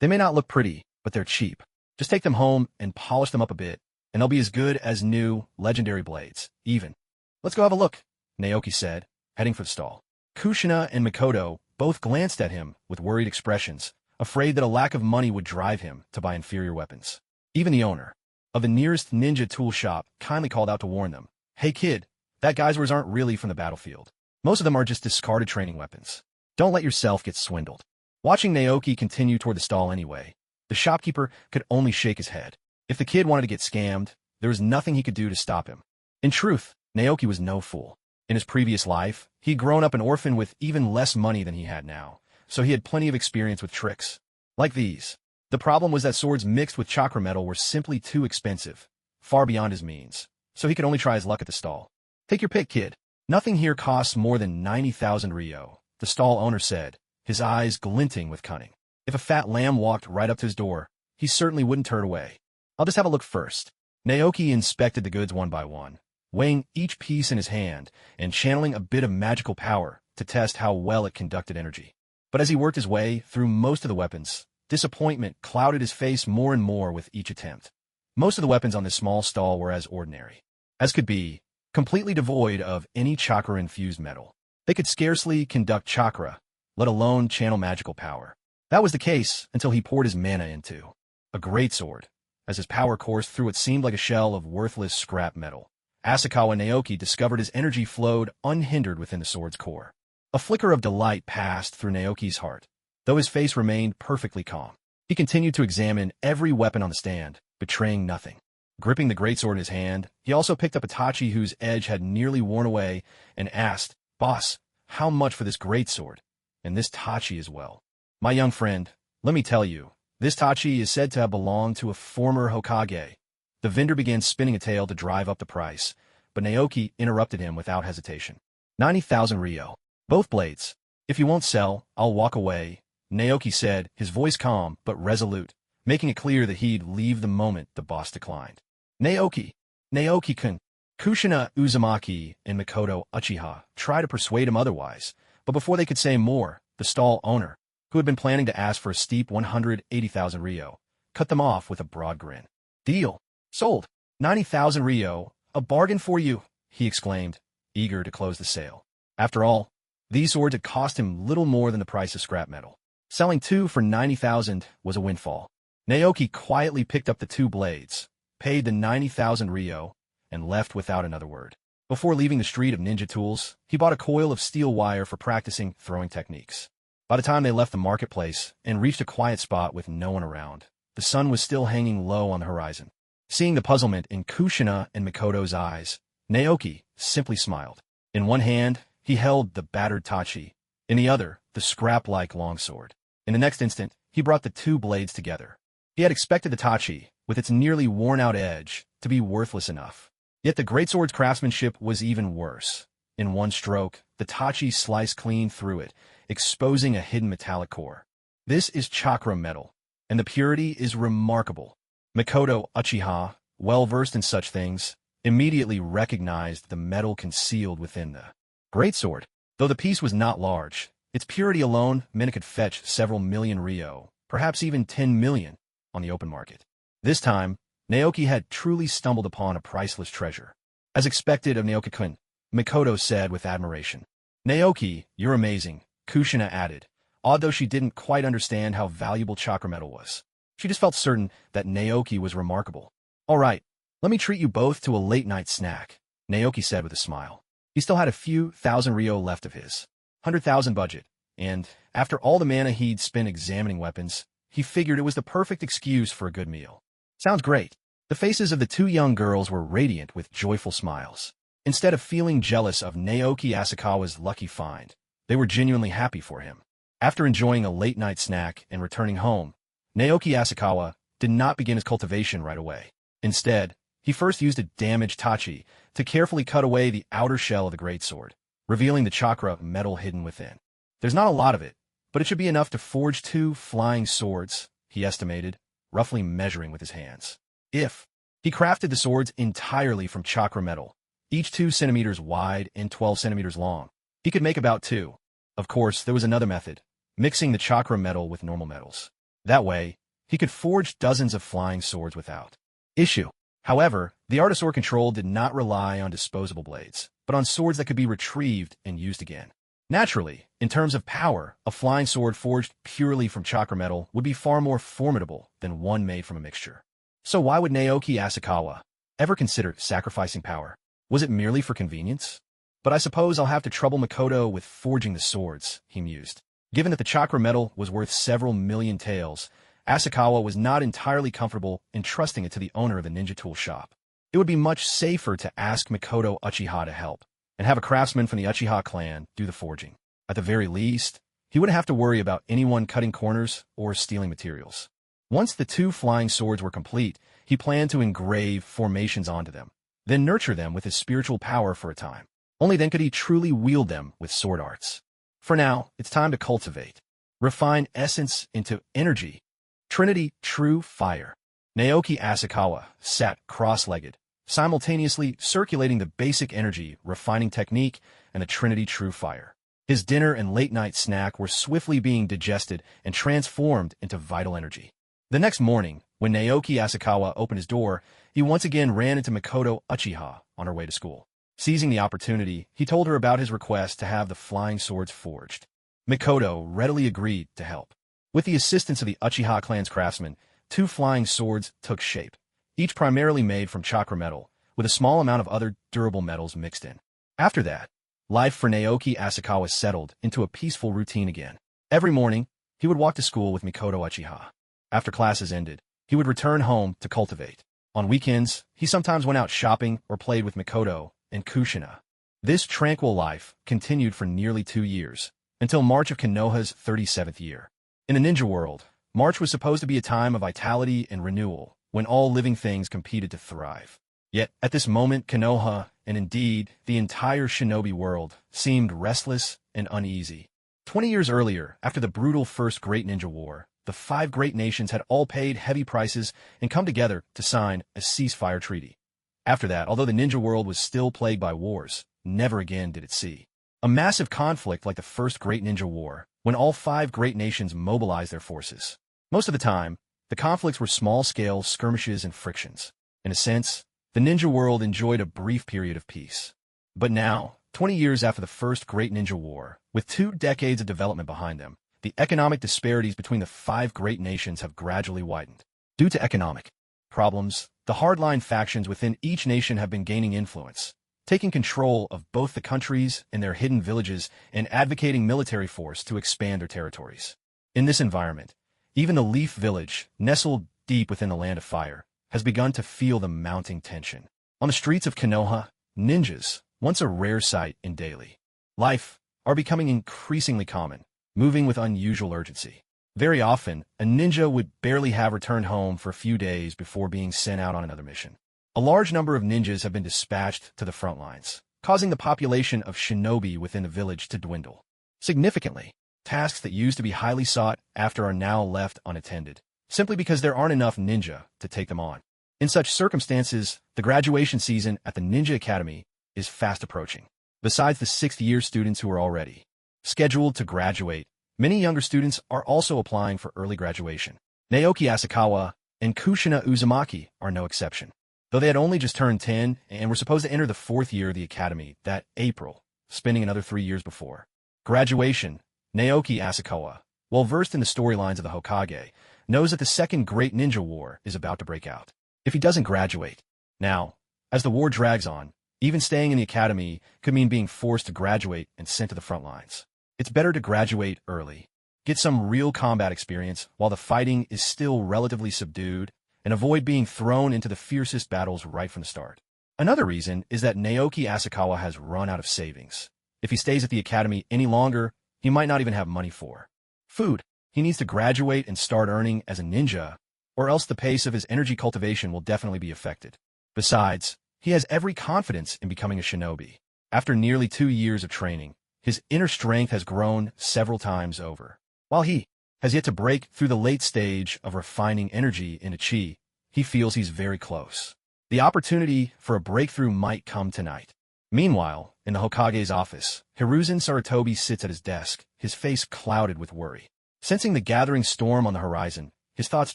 They may not look pretty, but they're cheap. Just take them home and polish them up a bit, and they'll be as good as new, legendary blades, even." "Let's go have a look," Naoki said, heading for the stall. Kushina and Mikoto both glanced at him with worried expressions, afraid that a lack of money would drive him to buy inferior weapons. Even the owner of the nearest ninja tool shop kindly called out to warn them, "Hey kid, that guy's wares aren't really from the battlefield. Most of them are just discarded training weapons. Don't let yourself get swindled." Watching Naoki continue toward the stall anyway, the shopkeeper could only shake his head. If the kid wanted to get scammed, there was nothing he could do to stop him. In truth, Naoki was no fool. In his previous life, he'd grown up an orphan with even less money than he had now, so he had plenty of experience with tricks like these. The problem was that swords mixed with chakra metal were simply too expensive, far beyond his means, so he could only try his luck at the stall. "Take your pick, kid. Nothing here costs more than 90,000 Ryo, the stall owner said, his eyes glinting with cunning. If a fat lamb walked right up to his door, he certainly wouldn't turn away. "I'll just have a look first." Naoki inspected the goods one by one, weighing each piece in his hand and channeling a bit of magical power to test how well it conducted energy. But as he worked his way through most of the weapons, disappointment clouded his face more and more with each attempt. Most of the weapons on this small stall were as ordinary as could be, completely devoid of any chakra-infused metal. They could scarcely conduct chakra, let alone channel magical power. That was the case until he poured his mana into a greatsword. As his power coursed through what seemed like a shell of worthless scrap metal, Asakawa Naoki discovered his energy flowed unhindered within the sword's core. A flicker of delight passed through Naoki's heart, though his face remained perfectly calm. He continued to examine every weapon on the stand, betraying nothing. Gripping the greatsword in his hand, he also picked up a tachi whose edge had nearly worn away and asked, "Boss, how much for this greatsword? And this tachi as well?" "My young friend, let me tell you, this tachi is said to have belonged to a former Hokage." The vendor began spinning a tale to drive up the price, but Naoki interrupted him without hesitation. 90,000 Ryo. Both blades. "If you won't sell, I'll walk away," Naoki said, his voice calm but resolute, making it clear that he'd leave the moment the boss declined. Naoki-kun. Kushina Uzumaki and Mikoto Uchiha tried to persuade him otherwise, but before they could say more, the stall owner, who had been planning to ask for a steep 180,000 Ryo, cut them off with a broad grin. "Deal. Sold. 90,000 Ryo, a bargain for you," he exclaimed, eager to close the sale. After all, these swords had cost him little more than the price of scrap metal. Selling two for 90,000 was a windfall. Naoki quietly picked up the two blades, paid the 90,000 Ryo, and left without another word. Before leaving the street of ninja tools, he bought a coil of steel wire for practicing throwing techniques. By the time they left the marketplace and reached a quiet spot with no one around, the sun was still hanging low on the horizon. Seeing the puzzlement in Kushina and Mikoto's eyes, Naoki simply smiled. In one hand, he held the battered tachi, in the other, the scrap-like longsword. In the next instant, he brought the two blades together. He had expected the tachi, with its nearly worn-out edge, to be worthless enough. Yet the greatsword's craftsmanship was even worse. In one stroke, the tachi sliced clean through it, exposing a hidden metallic core. This is chakra metal, and the purity is remarkable. Mikoto Uchiha, well-versed in such things, immediately recognized the metal concealed within the greatsword. Though the piece was not large, its purity alone meant it could fetch several million Ryo, perhaps even 10 million, on the open market. This time, Naoki had truly stumbled upon a priceless treasure. As expected of Naoki-kun, Mikoto said with admiration. "Naoki, you're amazing," Kushina added, although she didn't quite understand how valuable chakra metal was. She just felt certain that Naoki was remarkable. "All right, let me treat you both to a late-night snack," Naoki said with a smile. He still had a few thousand Ryo left of his 100,000 budget, and, after all the mana he'd spent examining weapons, he figured it was the perfect excuse for a good meal. "Sounds great." The faces of the two young girls were radiant with joyful smiles. Instead of feeling jealous of Naoki Asakawa's lucky find, They were genuinely happy for him. After enjoying a late-night snack and returning home, Naoki Asakawa did not begin his cultivation right away. Instead, he first used a damaged tachi to carefully cut away the outer shell of the greatsword, revealing the chakra metal hidden within. There's not a lot of it, but it should be enough to forge 2 flying swords, he estimated, roughly measuring with his hands. If he crafted the swords entirely from chakra metal, each 2 centimeters wide and 12 centimeters long, he could make about 2. Of course, there was another method, mixing the chakra metal with normal metals. That way, he could forge dozens of flying swords without issue. However, the Artisaur control did not rely on disposable blades, but on swords that could be retrieved and used again. Naturally, in terms of power, a flying sword forged purely from chakra metal would be far more formidable than one made from a mixture. So why would Naoki Asakawa ever consider sacrificing power? Was it merely for convenience? But I suppose I'll have to trouble Makoto with forging the swords, he mused. Given that the chakra metal was worth several million taels, Asakawa was not entirely comfortable entrusting it to the owner of the ninja tool shop. It would be much safer to ask Makoto Uchiha to help, and have a craftsman from the Uchiha clan do the forging. At the very least, he wouldn't have to worry about anyone cutting corners or stealing materials. Once the 2 flying swords were complete, he planned to engrave formations onto them, then nurture them with his spiritual power for a time. Only then could he truly wield them with sword arts. For now, it's time to cultivate. Refine essence into energy. Trinity True Fire. Naoki Asakawa sat cross-legged, simultaneously circulating the basic energy refining technique and the Trinity True Fire. His dinner and late-night snack were swiftly being digested and transformed into vital energy. The next morning, when Naoki Asakawa opened his door, he once again ran into Makoto Uchiha on her way to school. Seizing the opportunity, he told her about his request to have the flying swords forged. Makoto readily agreed to help. With the assistance of the Uchiha clan's craftsmen, 2 flying swords took shape, each primarily made from chakra metal, with a small amount of other durable metals mixed in. After that, life for Naoki Asakawa settled into a peaceful routine again. Every morning, he would walk to school with Makoto Uchiha. After classes ended, he would return home to cultivate. On weekends, he sometimes went out shopping or played with Makoto and Kushina. This tranquil life continued for nearly 2 years, until March of Konoha's 37th year. In the ninja world, March was supposed to be a time of vitality and renewal, when all living things competed to thrive. Yet, at this moment, Konoha, and indeed, the entire shinobi world, seemed restless and uneasy. 20 years earlier, after the brutal First Great Ninja War, the 5 great nations had all paid heavy prices and come together to sign a ceasefire treaty. After that, although the ninja world was still plagued by wars, never again did it see a massive conflict like the First Great Ninja War, when all 5 great nations mobilized their forces. Most of the time, the conflicts were small-scale skirmishes and frictions. In a sense, the ninja world enjoyed a brief period of peace. But now, 20 years after the First Great Ninja War, with 2 decades of development behind them, the economic disparities between the 5 great nations have gradually widened. Due to economic problems, the hardline factions within each nation have been gaining influence, taking control of both the countries and their hidden villages and advocating military force to expand their territories. In this environment, even the Leaf Village, nestled deep within the Land of Fire, has begun to feel the mounting tension. On the streets of Konoha, ninjas, once a rare sight in daily life, are becoming increasingly common, moving with unusual urgency. Very often, a ninja would barely have returned home for a few days before being sent out on another mission. A large number of ninjas have been dispatched to the front lines, causing the population of shinobi within the village to dwindle. Significantly, tasks that used to be highly sought after are now left unattended, simply because there aren't enough ninja to take them on. In such circumstances, the graduation season at the Ninja Academy is fast approaching. Besides the 6th-year students who are already scheduled to graduate, many younger students are also applying for early graduation. Naoki Asakawa and Kushina Uzumaki are no exception. Though they had only just turned 10 and were supposed to enter the 4th year of the academy that April, spending another 3 years before graduation, Naoki Asakawa, well versed in the storylines of the Hokage, knows that the Second Great Ninja War is about to break out. If he doesn't graduate now, as the war drags on, even staying in the academy could mean being forced to graduate and sent to the front lines. It's better to graduate early, get some real combat experience while the fighting is still relatively subdued, and avoid being thrown into the fiercest battles right from the start. Another reason is that Naoki Asakawa has run out of savings. If he stays at the academy any longer, he might not even have money for food. He needs to graduate and start earning as a ninja, or else the pace of his energy cultivation will definitely be affected. Besides, he has every confidence in becoming a shinobi. After nearly 2 years of training, his inner strength has grown several times over. While he has yet to break through the late stage of refining energy into chi, he feels he's very close. The opportunity for a breakthrough might come tonight. Meanwhile, in the Hokage's office, Hiruzen Sarutobi sits at his desk, his face clouded with worry. Sensing the gathering storm on the horizon, his thoughts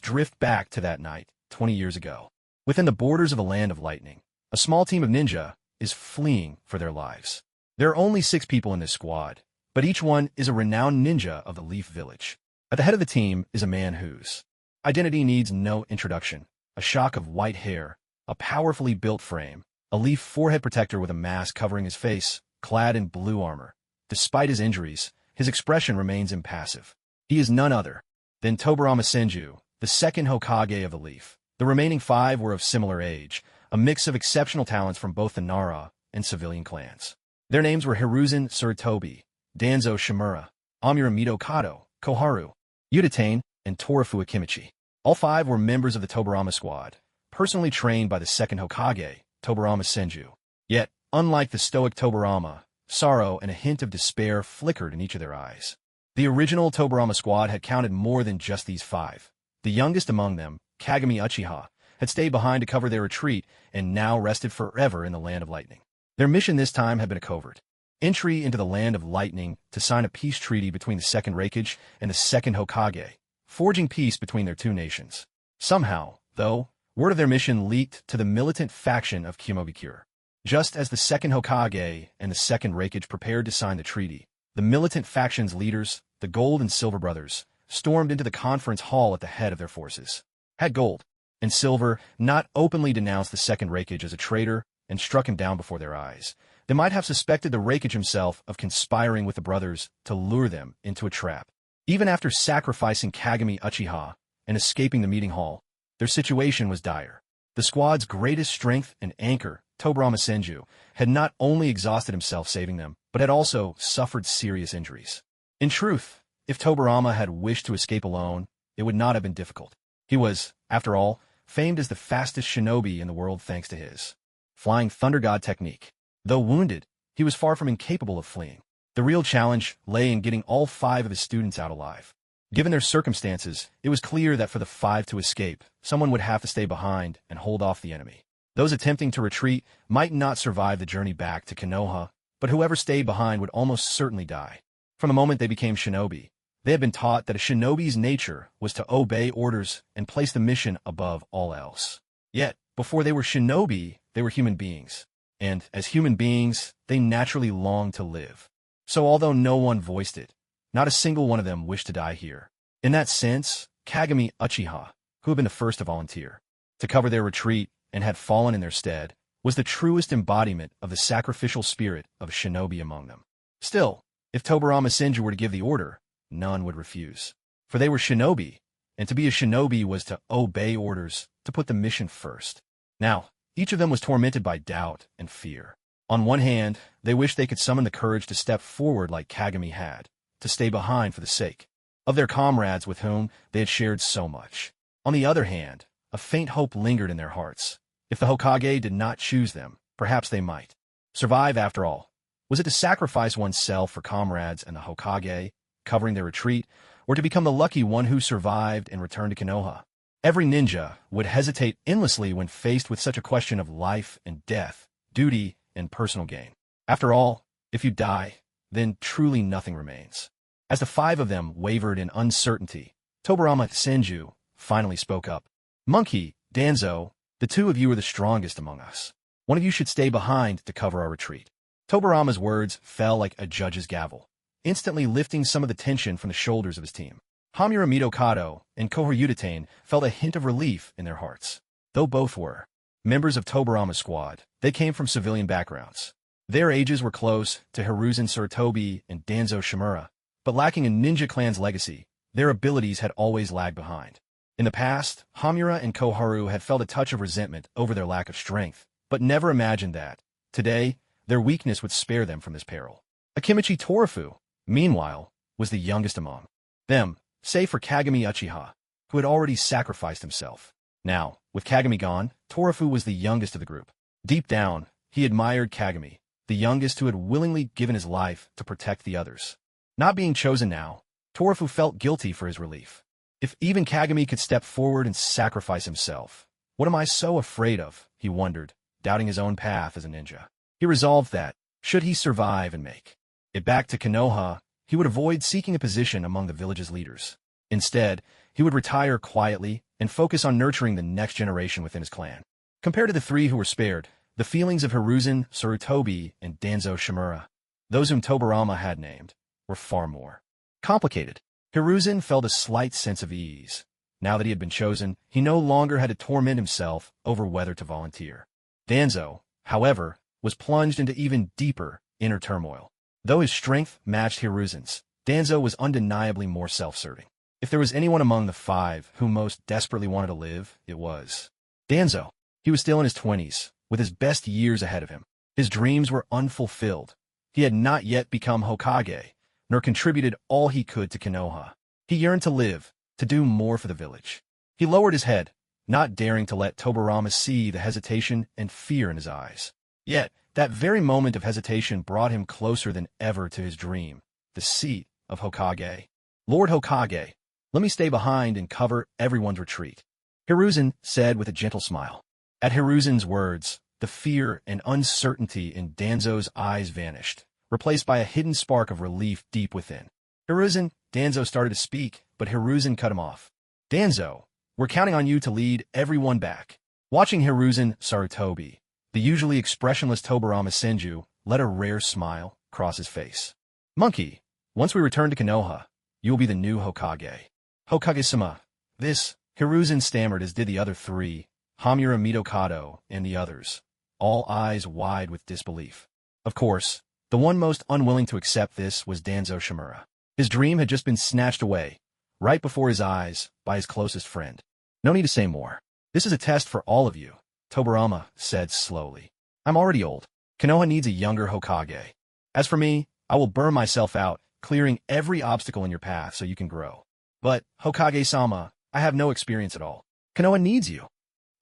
drift back to that night, 20 years ago. Within the borders of a land of lightning, a small team of ninja is fleeing for their lives. There are only 6 people in this squad, but each one is a renowned ninja of the Leaf Village. At the head of the team is a man whose identity needs no introduction, a shock of white hair, a powerfully built frame, a leaf forehead protector with a mask covering his face, clad in blue armor. Despite his injuries, his expression remains impassive. He is none other than Tobirama Senju, the second Hokage of the Leaf. The remaining 5 were of similar age, a mix of exceptional talents from both the Nara and civilian clans. Their names were Hiruzen Sarutobi, Danzo Shimura, Amura Mito Kato, Koharu, Uchiha, and Torafu Akimichi. All 5 were members of the Tobirama squad, personally trained by the second Hokage, Tobirama Senju. Yet, unlike the stoic Tobirama, sorrow and a hint of despair flickered in each of their eyes. The original Tobirama squad had counted more than just these 5. The youngest among them, Kagami Uchiha, had stayed behind to cover their retreat and now rested forever in the Land of Lightning. Their mission this time had been a covert entry into the Land of Lightning to sign a peace treaty between the second Raikage and the second Hokage, forging peace between their 2 nations. Somehow, though, word of their mission leaked to the militant faction of Kimobikure. Just as the second Hokage and the second Raikage prepared to sign the treaty, the militant faction's leaders, the Gold and Silver brothers, stormed into the conference hall at the head of their forces. Had Gold and Silver not openly denounced the second Raikage as a traitor and struck him down before their eyes, they might have suspected the Raikage himself of conspiring with the brothers to lure them into a trap. Even after sacrificing Kagami Uchiha and escaping the meeting hall, their situation was dire. The squad's greatest strength and anchor, Tobirama Senju, had not only exhausted himself saving them, but had also suffered serious injuries. In truth, if Tobirama had wished to escape alone, it would not have been difficult. He was, after all, famed as the fastest shinobi in the world thanks to his flying thunder god technique. Though wounded, he was far from incapable of fleeing. The real challenge lay in getting all 5 of his students out alive. Given their circumstances, it was clear that for the 5 to escape, someone would have to stay behind and hold off the enemy. Those attempting to retreat might not survive the journey back to Konoha, but whoever stayed behind would almost certainly die. From the moment they became shinobi, they had been taught that a shinobi's nature was to obey orders and place the mission above all else. Yet, before they were shinobi, they were human beings. And, as human beings, they naturally longed to live. So although no one voiced it, not a single one of them wished to die here. In that sense, Kagami Uchiha, who had been the first to volunteer to cover their retreat and had fallen in their stead, was the truest embodiment of the sacrificial spirit of a shinobi among them. Still, if Tobirama Senju were to give the order, none would refuse. For they were shinobi, and to be a shinobi was to obey orders, to put the mission first. Now, each of them was tormented by doubt and fear. On one hand, they wished they could summon the courage to step forward like Kagami had, to stay behind for the sake of their comrades with whom they had shared so much. On the other hand, a faint hope lingered in their hearts. If the Hokage did not choose them, perhaps they might survive after all. Was it to sacrifice oneself for comrades and the Hokage, covering their retreat, or to become the lucky one who survived and returned to Konoha? Every ninja would hesitate endlessly when faced with such a question of life and death, duty and personal gain. After all, if you die, then truly nothing remains. As the 5 of them wavered in uncertainty, Tobirama Senju finally spoke up. "Monkey, Danzo, the 2 of you are the strongest among us. One of you should stay behind to cover our retreat." Tobirama's words fell like a judge's gavel, instantly lifting some of the tension from the shoulders of his team. Hamura Mito Kato and Koharu Uchiha felt a hint of relief in their hearts. Though both were members of Tobirama's squad, they came from civilian backgrounds. Their ages were close to Hiruzen Sarutobi and Danzo Shimura, but lacking a ninja clan's legacy, their abilities had always lagged behind. In the past, Hamura and Koharu had felt a touch of resentment over their lack of strength, but never imagined that, today, their weakness would spare them from this peril. Akimichi Torafu, meanwhile, was the youngest among them, save for Kagami Uchiha, who had already sacrificed himself. Now, with Kagami gone, Torafu was the youngest of the group. Deep down, he admired Kagami, the youngest who had willingly given his life to protect the others. Not being chosen now, Torafu felt guilty for his relief. If even Kagami could step forward and sacrifice himself, what am I so afraid of? He wondered, doubting his own path as a ninja. He resolved that, should he survive and make it back to Konoha, he would avoid seeking a position among the village's leaders. Instead, he would retire quietly and focus on nurturing the next generation within his clan. Compared to the three who were spared, the feelings of Hiruzen, Sarutobi, and Danzo Shimura, those whom Tobarama had named, were far more complicated. Hiruzen felt a slight sense of ease. Now that he had been chosen, he no longer had to torment himself over whether to volunteer. Danzo, however, was plunged into even deeper inner turmoil. Though his strength matched Hiruzen's, Danzo was undeniably more self-serving. If there was anyone among the five who most desperately wanted to live, it was Danzo. He was still in his 20s, with his best years ahead of him. His dreams were unfulfilled. He had not yet become Hokage, nor contributed all he could to Konoha. He yearned to live, to do more for the village. He lowered his head, not daring to let Tobarama see the hesitation and fear in his eyes. Yet, that very moment of hesitation brought him closer than ever to his dream, the seat of Hokage. Lord Hokage, let me stay behind and cover everyone's retreat, Hiruzen said with a gentle smile. At Hiruzen's words, the fear and uncertainty in Danzo's eyes vanished, replaced by a hidden spark of relief deep within. Hiruzen, Danzo started to speak, but Hiruzen cut him off. Danzo, we're counting on you to lead everyone back. Watching Hiruzen Sarutobi, the usually expressionless Tobarama Senju, let a rare smile cross his face. Monkey, once we return to Konoha, you will be the new Hokage. Hokage-sama, this, Hiruzen stammered as did the other three, Hamura Mitokado and the others, all eyes wide with disbelief. Of course, the one most unwilling to accept this was Danzo Shimura. His dream had just been snatched away, right before his eyes, by his closest friend. No need to say more. This is a test for all of you, Tobarama said slowly. I'm already old. Konoha needs a younger Hokage. As for me, I will burn myself out, clearing every obstacle in your path so you can grow. But, Hokage-sama, I have no experience at all. Konoha needs you.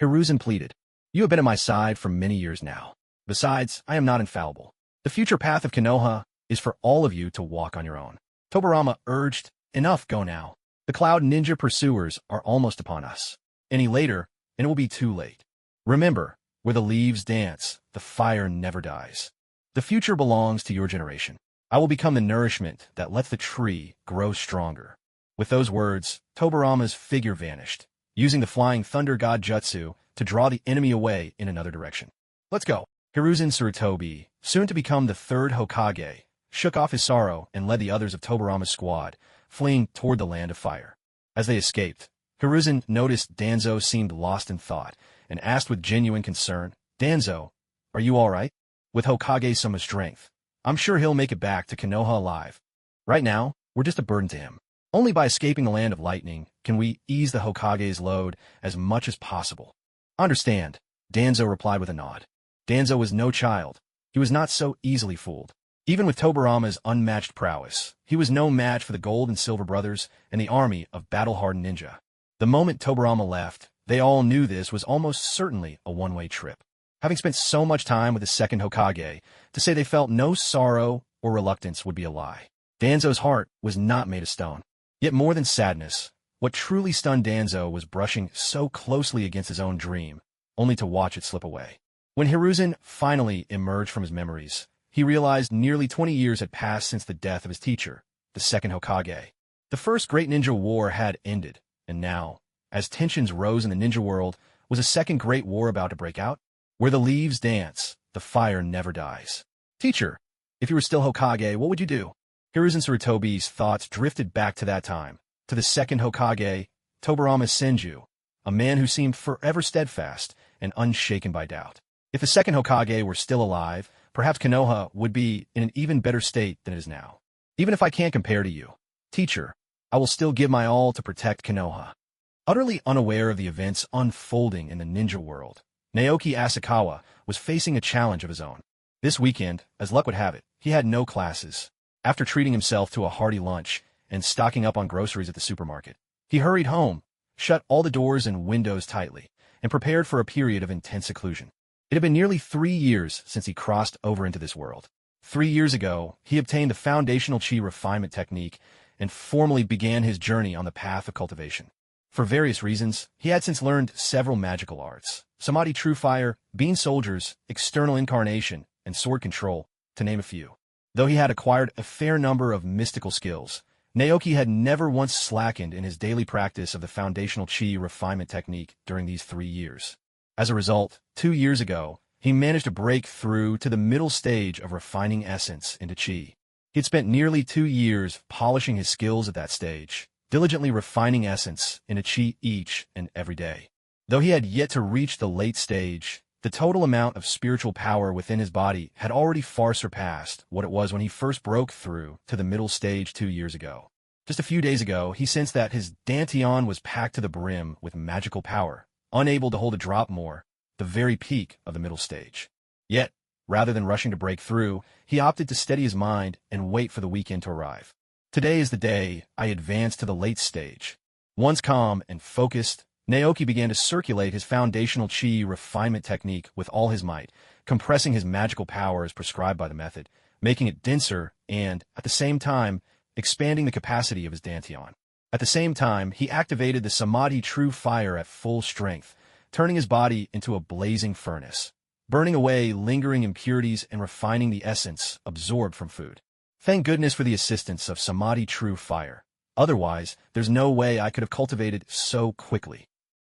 Hiruzen pleaded. You have been at my side for many years now. Besides, I am not infallible. The future path of Konoha is for all of you to walk on your own. Tobarama urged, enough, go now. The Cloud Ninja pursuers are almost upon us. Any later, and it will be too late. Remember, where the leaves dance, the fire never dies. The future belongs to your generation. I will become the nourishment that lets the tree grow stronger. With those words, Tobarama's figure vanished, using the Flying Thunder God Jutsu to draw the enemy away in another direction. Let's go. Hiruzen Sarutobi, soon to become the third Hokage, shook off his sorrow and led the others of Tobarama's squad, fleeing toward the land of fire. As they escaped, Hiruzen noticed Danzo seemed lost in thought and asked with genuine concern, Danzo, are you all right? With Hokage-sama's strength, I'm sure he'll make it back to Konoha alive. Right now, we're just a burden to him. Only by escaping the land of lightning can we ease the Hokage's load as much as possible. Understand, Danzo replied with a nod. Danzo was no child. He was not so easily fooled. Even with Tobarama's unmatched prowess, he was no match for the Gold and Silver Brothers and the army of battle-hardened ninja. The moment Tobarama left, they all knew this was almost certainly a one-way trip. Having spent so much time with the second Hokage, to say they felt no sorrow or reluctance would be a lie. Danzo's heart was not made of stone. Yet more than sadness, what truly stunned Danzo was brushing so closely against his own dream, only to watch it slip away. When Hiruzen finally emerged from his memories, he realized nearly 20 years had passed since the death of his teacher, the second Hokage. The first great ninja war had ended, and now, as tensions rose in the ninja world, was a second great war about to break out? Where the leaves dance, the fire never dies. Teacher, if you were still Hokage, what would you do? Hiruzen Sarutobi's thoughts drifted back to that time, to the second Hokage, Tobarama Senju, a man who seemed forever steadfast and unshaken by doubt. If the second Hokage were still alive, perhaps Konoha would be in an even better state than it is now. Even if I can't compare to you, teacher, I will still give my all to protect Konoha. Utterly unaware of the events unfolding in the ninja world, Naoki Asakawa was facing a challenge of his own. This weekend, as luck would have it, he had no classes. After treating himself to a hearty lunch and stocking up on groceries at the supermarket, he hurried home, shut all the doors and windows tightly, and prepared for a period of intense seclusion. It had been nearly 3 years since he crossed over into this world. 3 years ago, he obtained the foundational chi refinement technique and formally began his journey on the path of cultivation. For various reasons, he had since learned several magical arts: samadhi, true fire, being soldiers, external incarnation, and sword control, to name a few. Though he had acquired a fair number of mystical skills, Naoki had never once slackened in his daily practice of the foundational chi refinement technique during these 3 years. As a result, 2 years ago, he managed to break through to the middle stage of refining essence into chi. He had spent nearly 2 years polishing his skills at that stage, diligently refining essence into chi each and every day. Though he had yet to reach the late stage, the total amount of spiritual power within his body had already far surpassed what it was when he first broke through to the middle stage 2 years ago. Just a few days ago, he sensed that his dantian was packed to the brim with magical power, unable to hold a drop more, the very peak of the middle stage. Yet, rather than rushing to break through, he opted to steady his mind and wait for the weekend to arrive. Today is the day I advance to the late stage. Once calm and focused, Naoki began to circulate his foundational chi refinement technique with all his might, compressing his magical power as prescribed by the method, making it denser and, at the same time, expanding the capacity of his dantian. At the same time, he activated the samadhi true fire at full strength, turning his body into a blazing furnace, burning away lingering impurities and refining the essence absorbed from food. Thank goodness for the assistance of samadhi true fire. Otherwise, there's no way I could have cultivated so quickly.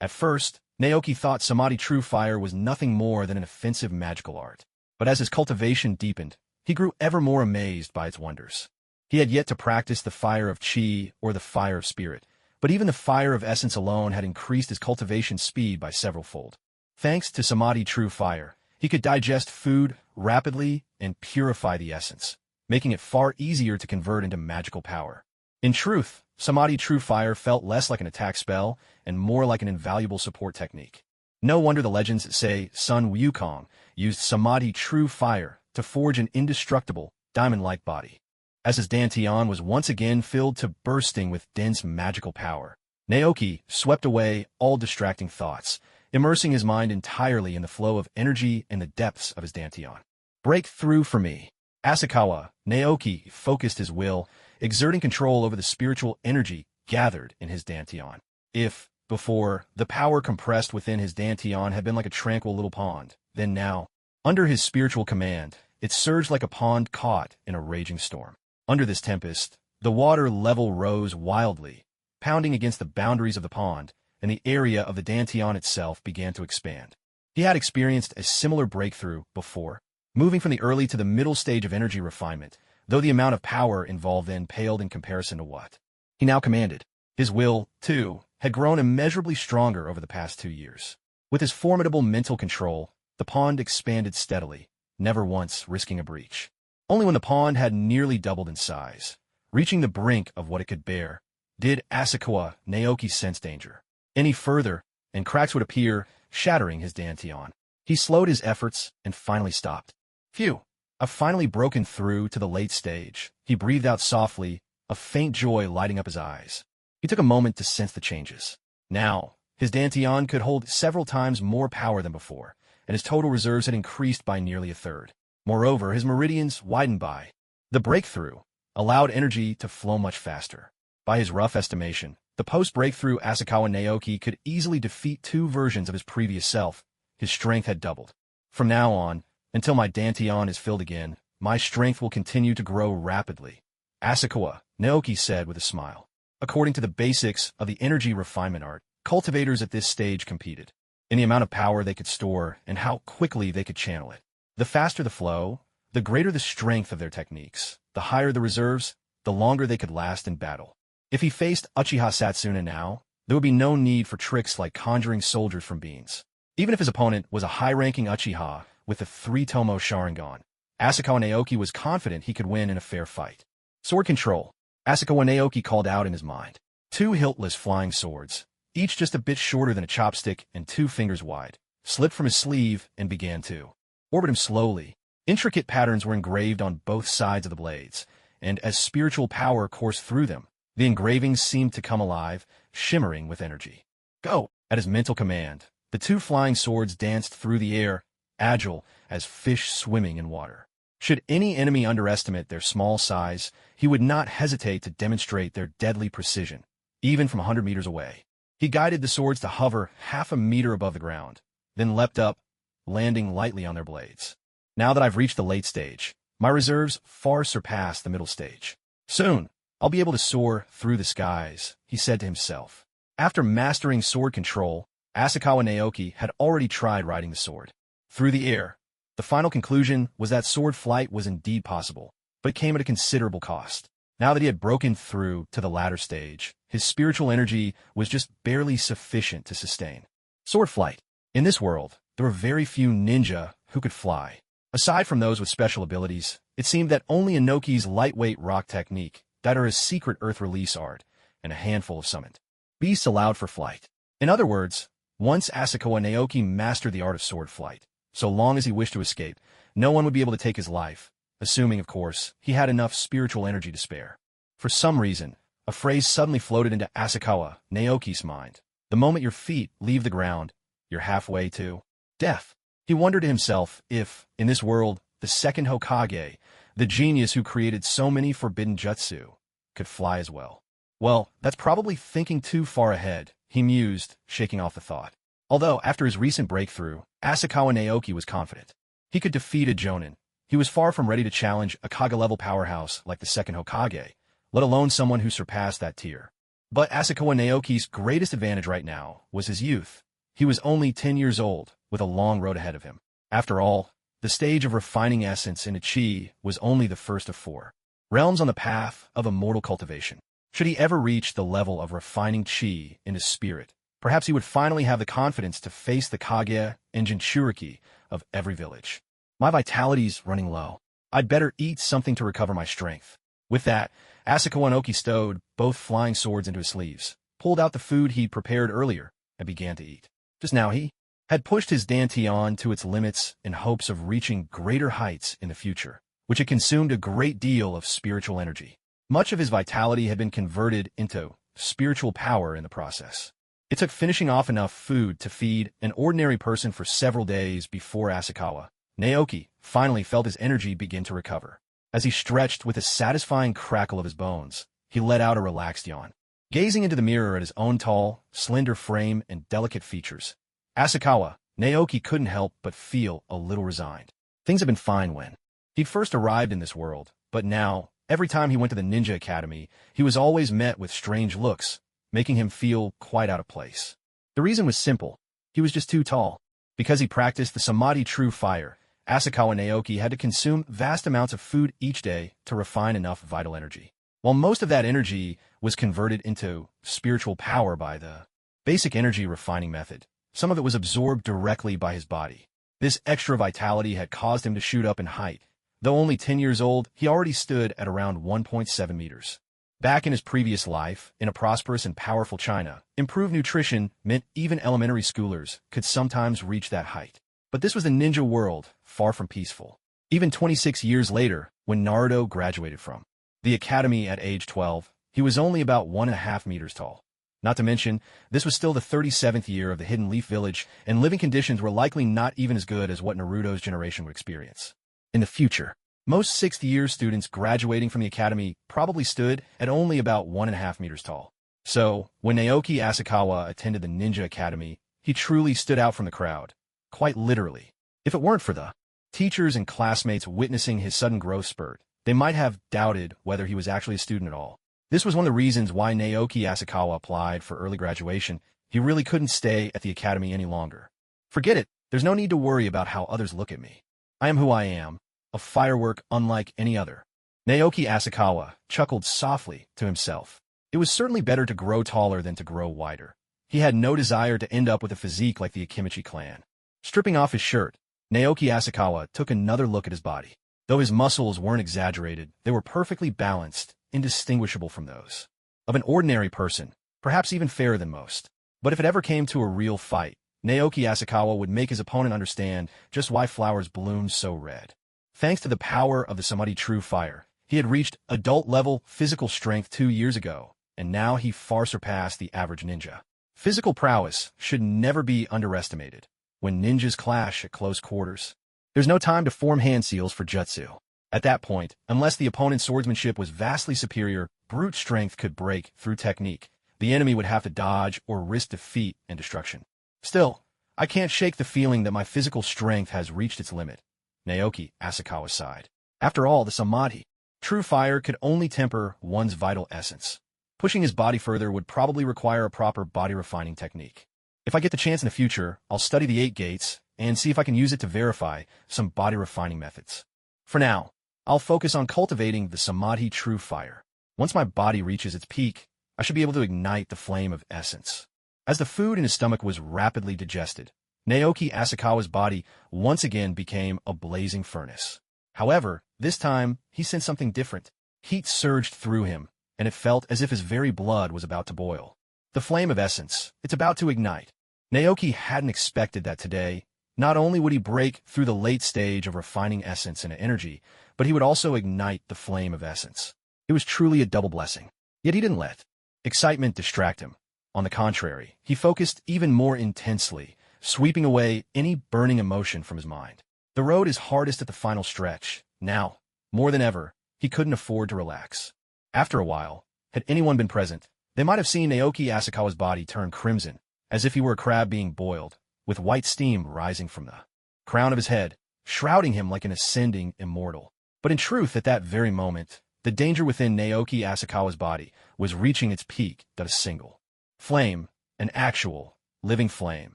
At first, Naoki thought samadhi true fire was nothing more than an offensive magical art. But as his cultivation deepened, he grew ever more amazed by its wonders. He had yet to practice the fire of chi or the fire of spirit, but even the fire of essence alone had increased his cultivation speed by several-fold. Thanks to samadhi true fire, he could digest food rapidly and purify the essence, making it far easier to convert into magical power. In truth, samadhi true fire felt less like an attack spell and more like an invaluable support technique. No wonder the legends say Sun Wukong used samadhi true fire to forge an indestructible, diamond-like body. As his dantian was once again filled to bursting with dense magical power, Naoki swept away all distracting thoughts, immersing his mind entirely in the flow of energy and the depths of his dantian. Break through for me. Asakawa, Naoki focused his will, exerting control over the spiritual energy gathered in his dantian. If, before, the power compressed within his dantian had been like a tranquil little pond, then now, under his spiritual command, it surged like a pond caught in a raging storm. Under this tempest, the water level rose wildly, pounding against the boundaries of the pond, and the area of the dantian itself began to expand. He had experienced a similar breakthrough before, moving from the early to the middle stage of energy refinement, though the amount of power involved then paled in comparison to what he now commanded. His will, too, had grown immeasurably stronger over the past 2 years. With his formidable mental control, the pond expanded steadily, never once risking a breach. Only when the pond had nearly doubled in size, reaching the brink of what it could bear, did Asakawa Naoki sense danger. Any further, and cracks would appear, shattering his dantian. He slowed his efforts and finally stopped. Phew! I've finally broken through to the late stage. He breathed out softly, a faint joy lighting up his eyes. He took a moment to sense the changes. Now, his dantian could hold several times more power than before, and his total reserves had increased by nearly a third. Moreover, his meridians widened by. The breakthrough allowed energy to flow much faster. By his rough estimation, the post-breakthrough Asakawa Naoki could easily defeat 2 versions of his previous self. His strength had doubled. From now on, until my dantian is filled again, my strength will continue to grow rapidly, Asakawa Naoki said with a smile. According to the basics of the energy refinement art, cultivators at this stage competed in the amount of power they could store and how quickly they could channel it. The faster the flow, the greater the strength of their techniques. The higher the reserves, the longer they could last in battle. If he faced Uchiha Satsuna now, there would be no need for tricks like conjuring soldiers from beans. Even if his opponent was a high-ranking Uchiha with the 3-tomo Sharingan, Asakawa Naoki was confident he could win in a fair fight. Sword control. Asakawa Naoki called out in his mind. 2 hiltless flying swords, each just a bit shorter than a chopstick and 2 fingers wide, slipped from his sleeve and began to orbit him slowly, Intricate patterns were engraved on both sides of the blades, and as spiritual power coursed through them, the engravings seemed to come alive, shimmering with energy. Go! At his mental command, the two flying swords danced through the air, agile as fish swimming in water. Should any enemy underestimate their small size, he would not hesitate to demonstrate their deadly precision, even from 100 meters away. He guided the swords to hover half a meter above the ground, then leapt up, landing lightly on their blades. Now that I've reached the late stage, my reserves far surpass the middle stage. Soon, I'll be able to soar through the skies, he said to himself. After mastering sword control, Asakawa Naoki had already tried riding the sword through the air. The final conclusion was that sword flight was indeed possible, but it came at a considerable cost. Now that he had broken through to the latter stage, his spiritual energy was just barely sufficient to sustain sword flight. In this world, there were very few ninja who could fly. Aside from those with special abilities, it seemed that only Inoki's lightweight rock technique, Daidara's secret earth release art, and a handful of summoned beasts allowed for flight. In other words, once Asakawa Naoki mastered the art of sword flight, so long as he wished to escape, no one would be able to take his life, assuming, of course, he had enough spiritual energy to spare. For some reason, a phrase suddenly floated into Asakawa Naoki's mind. The moment your feet leave the ground, you're halfway to death. He wondered to himself if, in this world, the second Hokage, the genius who created so many forbidden jutsu, could fly as well. Well, that's probably thinking too far ahead, he mused, shaking off the thought. Although, after his recent breakthrough, Asakawa Naoki was confident. He could defeat a Jonin. He was far from ready to challenge a Kage-level powerhouse like the second Hokage, let alone someone who surpassed that tier. But Asakawa Naoki's greatest advantage right now was his youth. He was only 10 years old, with a long road ahead of him. After all, the stage of refining essence in Uchiha was only the first of 4 realms on the path of immortal cultivation. Should he ever reach the level of refining chi into spirit, perhaps he would finally have the confidence to face the Kage and Jinchuriki of every village. My vitality's running low. I'd better eat something to recover my strength. With that, Asakawa Naoki stowed both flying swords into his sleeves, pulled out the food he'd prepared earlier, and began to eat. Just now he had pushed his dantian to its limits in hopes of reaching greater heights in the future, which had consumed a great deal of spiritual energy. Much of his vitality had been converted into spiritual power in the process. It took finishing off enough food to feed an ordinary person for several days before Asakawa Naoki finally felt his energy begin to recover. As he stretched with a satisfying crackle of his bones, he let out a relaxed yawn. Gazing into the mirror at his own tall, slender frame and delicate features, Asakawa Naoki couldn't help but feel a little resigned. Things had been fine when he'd first arrived in this world, but now, every time he went to the ninja academy, he was always met with strange looks, making him feel quite out of place. The reason was simple. He was just too tall. Because he practiced the Samadhi true fire, Asakawa Naoki had to consume vast amounts of food each day to refine enough vital energy. While most of that energy was converted into spiritual power by the basic energy refining method, some of it was absorbed directly by his body. This extra vitality had caused him to shoot up in height. Though only 10 years old, he already stood at around 1.7 meters. Back in his previous life, in a prosperous and powerful China, improved nutrition meant even elementary schoolers could sometimes reach that height. But this was the ninja world, far from peaceful. Even 26 years later, when Naruto graduated from the academy at age 12, he was only about 1.5 meters tall. Not to mention, this was still the 37th year of the Hidden Leaf Village, and living conditions were likely not even as good as what Naruto's generation would experience. In the future, most 6th-year students graduating from the academy probably stood at only about 1.5 meters tall. So, when Naoki Asakawa attended the ninja academy, he truly stood out from the crowd, quite literally. If it weren't for the teachers and classmates witnessing his sudden growth spurt, they might have doubted whether he was actually a student at all. This was one of the reasons why Naoki Asakawa applied for early graduation. He really couldn't stay at the academy any longer. Forget it, there's no need to worry about how others look at me. I am who I am, a firework unlike any other. Naoki Asakawa chuckled softly to himself. It was certainly better to grow taller than to grow wider. He had no desire to end up with a physique like the Akimichi clan. Stripping off his shirt, Naoki Asakawa took another look at his body. Though his muscles weren't exaggerated, they were perfectly balanced, indistinguishable from those of an ordinary person, perhaps even fairer than most. But if it ever came to a real fight, Naoki Asakawa would make his opponent understand just why flowers bloom so red. Thanks to the power of the Samadhi True Fire, he had reached adult-level physical strength 2 years ago, and now he far surpassed the average ninja. Physical prowess should never be underestimated when ninjas clash at close quarters. There's no time to form hand seals for jutsu. At that point, unless the opponent's swordsmanship was vastly superior, brute strength could break through technique. The enemy would have to dodge or risk defeat and destruction. Still, I can't shake the feeling that my physical strength has reached its limit. Naoki, Asakawa sighed. After all, the Samadhi True Fire could only temper one's vital essence. Pushing his body further would probably require a proper body-refining technique. If I get the chance in the future, I'll study the 8 gates and see if I can use it to verify some body-refining methods. For now, I'll focus on cultivating the Samadhi True Fire. Once my body reaches its peak, I should be able to ignite the flame of essence. As the food in his stomach was rapidly digested, Naoki Asakawa's body once again became a blazing furnace. However, this time, he sensed something different. Heat surged through him, and it felt as if his very blood was about to boil. The flame of essence, it's about to ignite. Naoki hadn't expected that today. Not only would he break through the late stage of refining essence into energy, but he would also ignite the flame of essence. It was truly a double blessing. Yet he didn't let excitement distract him. On the contrary, he focused even more intensely, sweeping away any burning emotion from his mind. The road is hardest at the final stretch. Now, more than ever, he couldn't afford to relax. After a while, had anyone been present, they might have seen Naoki Asakawa's body turn crimson, as if he were a crab being boiled, with white steam rising from the crown of his head, shrouding him like an ascending immortal. But in truth, at that very moment, the danger within Naoki Asakawa's body was reaching its peak that a single flame, an actual, living flame,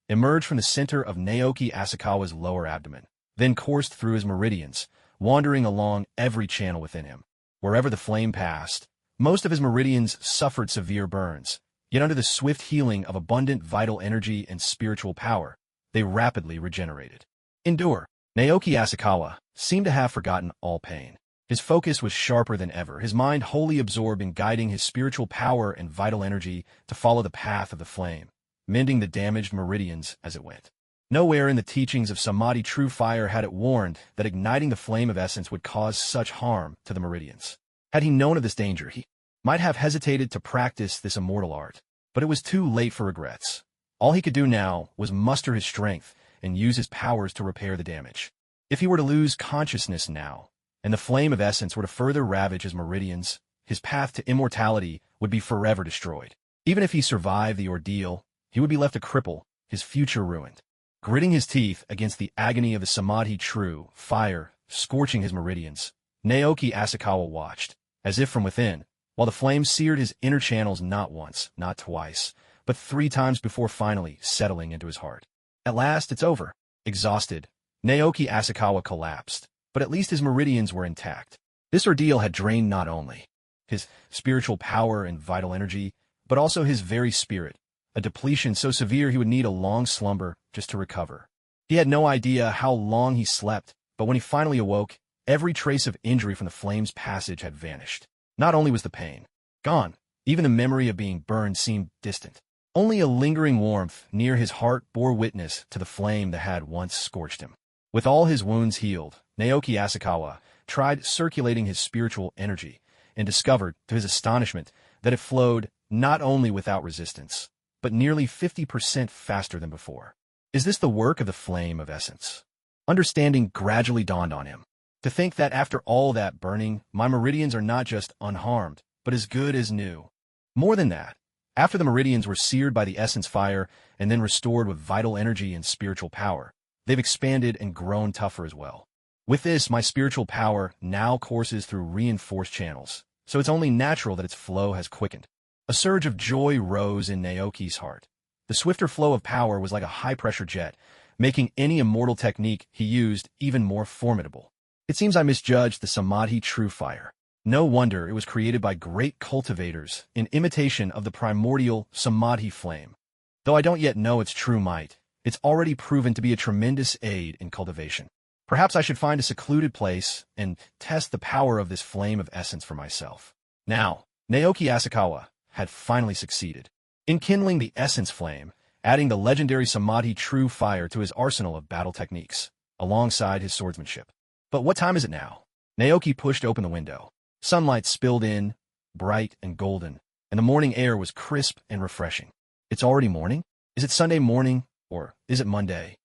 emerged from the center of Naoki Asakawa's lower abdomen, then coursed through his meridians, wandering along every channel within him. Wherever the flame passed, most of his meridians suffered severe burns, yet under the swift healing of abundant vital energy and spiritual power, they rapidly regenerated. Endure. Naoki Asakawa seemed to have forgotten all pain. His focus was sharper than ever, his mind wholly absorbed in guiding his spiritual power and vital energy to follow the path of the flame, mending the damaged meridians as it went. Nowhere in the teachings of Samadhi True Fire had it warned that igniting the flame of essence would cause such harm to the meridians. Had he known of this danger, he might have hesitated to practice this immortal art, but it was too late for regrets. All he could do now was muster his strength and use his powers to repair the damage. If he were to lose consciousness now, and the flame of essence were to further ravage his meridians, his path to immortality would be forever destroyed. Even if he survived the ordeal, he would be left a cripple, his future ruined. Gritting his teeth against the agony of the Samadhi True Fire, scorching his meridians, Naoki Asakawa watched, as if from within, while the flame seared his inner channels not once, not twice, but 3 times before finally settling into his heart. At last, it's over. Exhausted, Naoki Asakawa collapsed, but at least his meridians were intact. This ordeal had drained not only his spiritual power and vital energy, but also his very spirit, a depletion so severe he would need a long slumber just to recover. He had no idea how long he slept, but when he finally awoke, every trace of injury from the flame's passage had vanished. Not only was the pain gone, even the memory of being burned seemed distant. Only a lingering warmth near his heart bore witness to the flame that had once scorched him. With all his wounds healed, Naoki Asakawa tried circulating his spiritual energy and discovered, to his astonishment, that it flowed not only without resistance, but nearly 50% faster than before. Is this the work of the flame of essence? Understanding gradually dawned on him. To think that after all that burning, my meridians are not just unharmed, but as good as new. More than that, after the meridians were seared by the essence fire and then restored with vital energy and spiritual power, they've expanded and grown tougher as well. With this, my spiritual power now courses through reinforced channels, so it's only natural that its flow has quickened. A surge of joy rose in Naoki's heart. The swifter flow of power was like a high-pressure jet, making any immortal technique he used even more formidable. It seems I misjudged the Samadhi True Fire. No wonder it was created by great cultivators in imitation of the primordial Samadhi flame. Though I don't yet know its true might, it's already proven to be a tremendous aid in cultivation. Perhaps I should find a secluded place and test the power of this flame of essence for myself. Now, Naoki Asakawa had finally succeeded in kindling the essence flame, adding the legendary Samadhi True Fire to his arsenal of battle techniques, alongside his swordsmanship. But what time is it now? Naoki pushed open the window. Sunlight spilled in, bright and golden, and the morning air was crisp and refreshing. It's already morning? Is it Sunday morning, or is it Monday?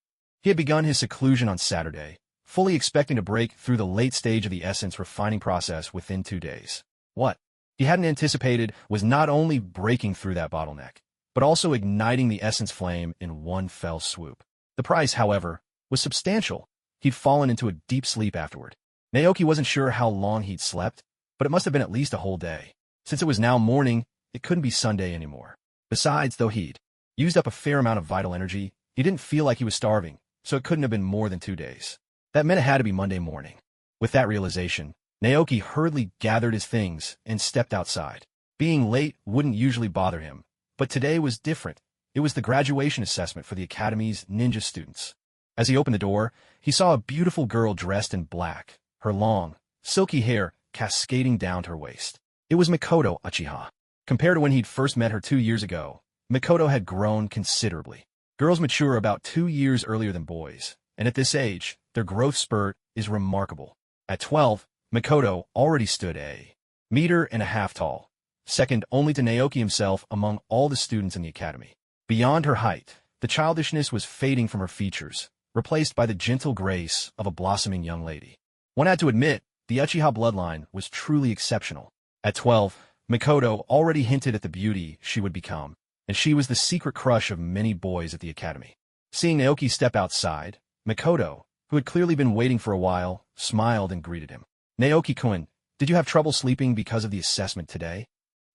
He had begun his seclusion on Saturday, fully expecting to break through the late stage of the essence refining process within 2 days. What he hadn't anticipated was not only breaking through that bottleneck, but also igniting the essence flame in one fell swoop. The price, however, was substantial. He'd fallen into a deep sleep afterward. Naoki wasn't sure how long he'd slept, but it must have been at least a whole day. Since it was now morning, it couldn't be Sunday anymore. Besides, though he'd used up a fair amount of vital energy, he didn't feel like he was starving, so it couldn't have been more than 2 days. That meant it had to be Monday morning. With that realization, Naoki hurriedly gathered his things and stepped outside. Being late wouldn't usually bother him, but today was different. It was the graduation assessment for the academy's ninja students. As he opened the door, he saw a beautiful girl dressed in black, her long, silky hair cascading down to her waist. It was Mikoto Uchiha. Compared to when he'd first met her 2 years ago, Mikoto had grown considerably. Girls mature about 2 years earlier than boys, and at this age, their growth spurt is remarkable. At 12, Mikoto already stood a meter and a half tall, second only to Naoki himself among all the students in the academy. Beyond her height, the childishness was fading from her features, replaced by the gentle grace of a blossoming young lady. One had to admit, the Uchiha bloodline was truly exceptional. At 12, Mikoto already hinted at the beauty she would become, and she was the secret crush of many boys at the academy. Seeing Naoki step outside, Mikoto, who had clearly been waiting for a while, smiled and greeted him. Naoki-kun, did you have trouble sleeping because of the assessment today?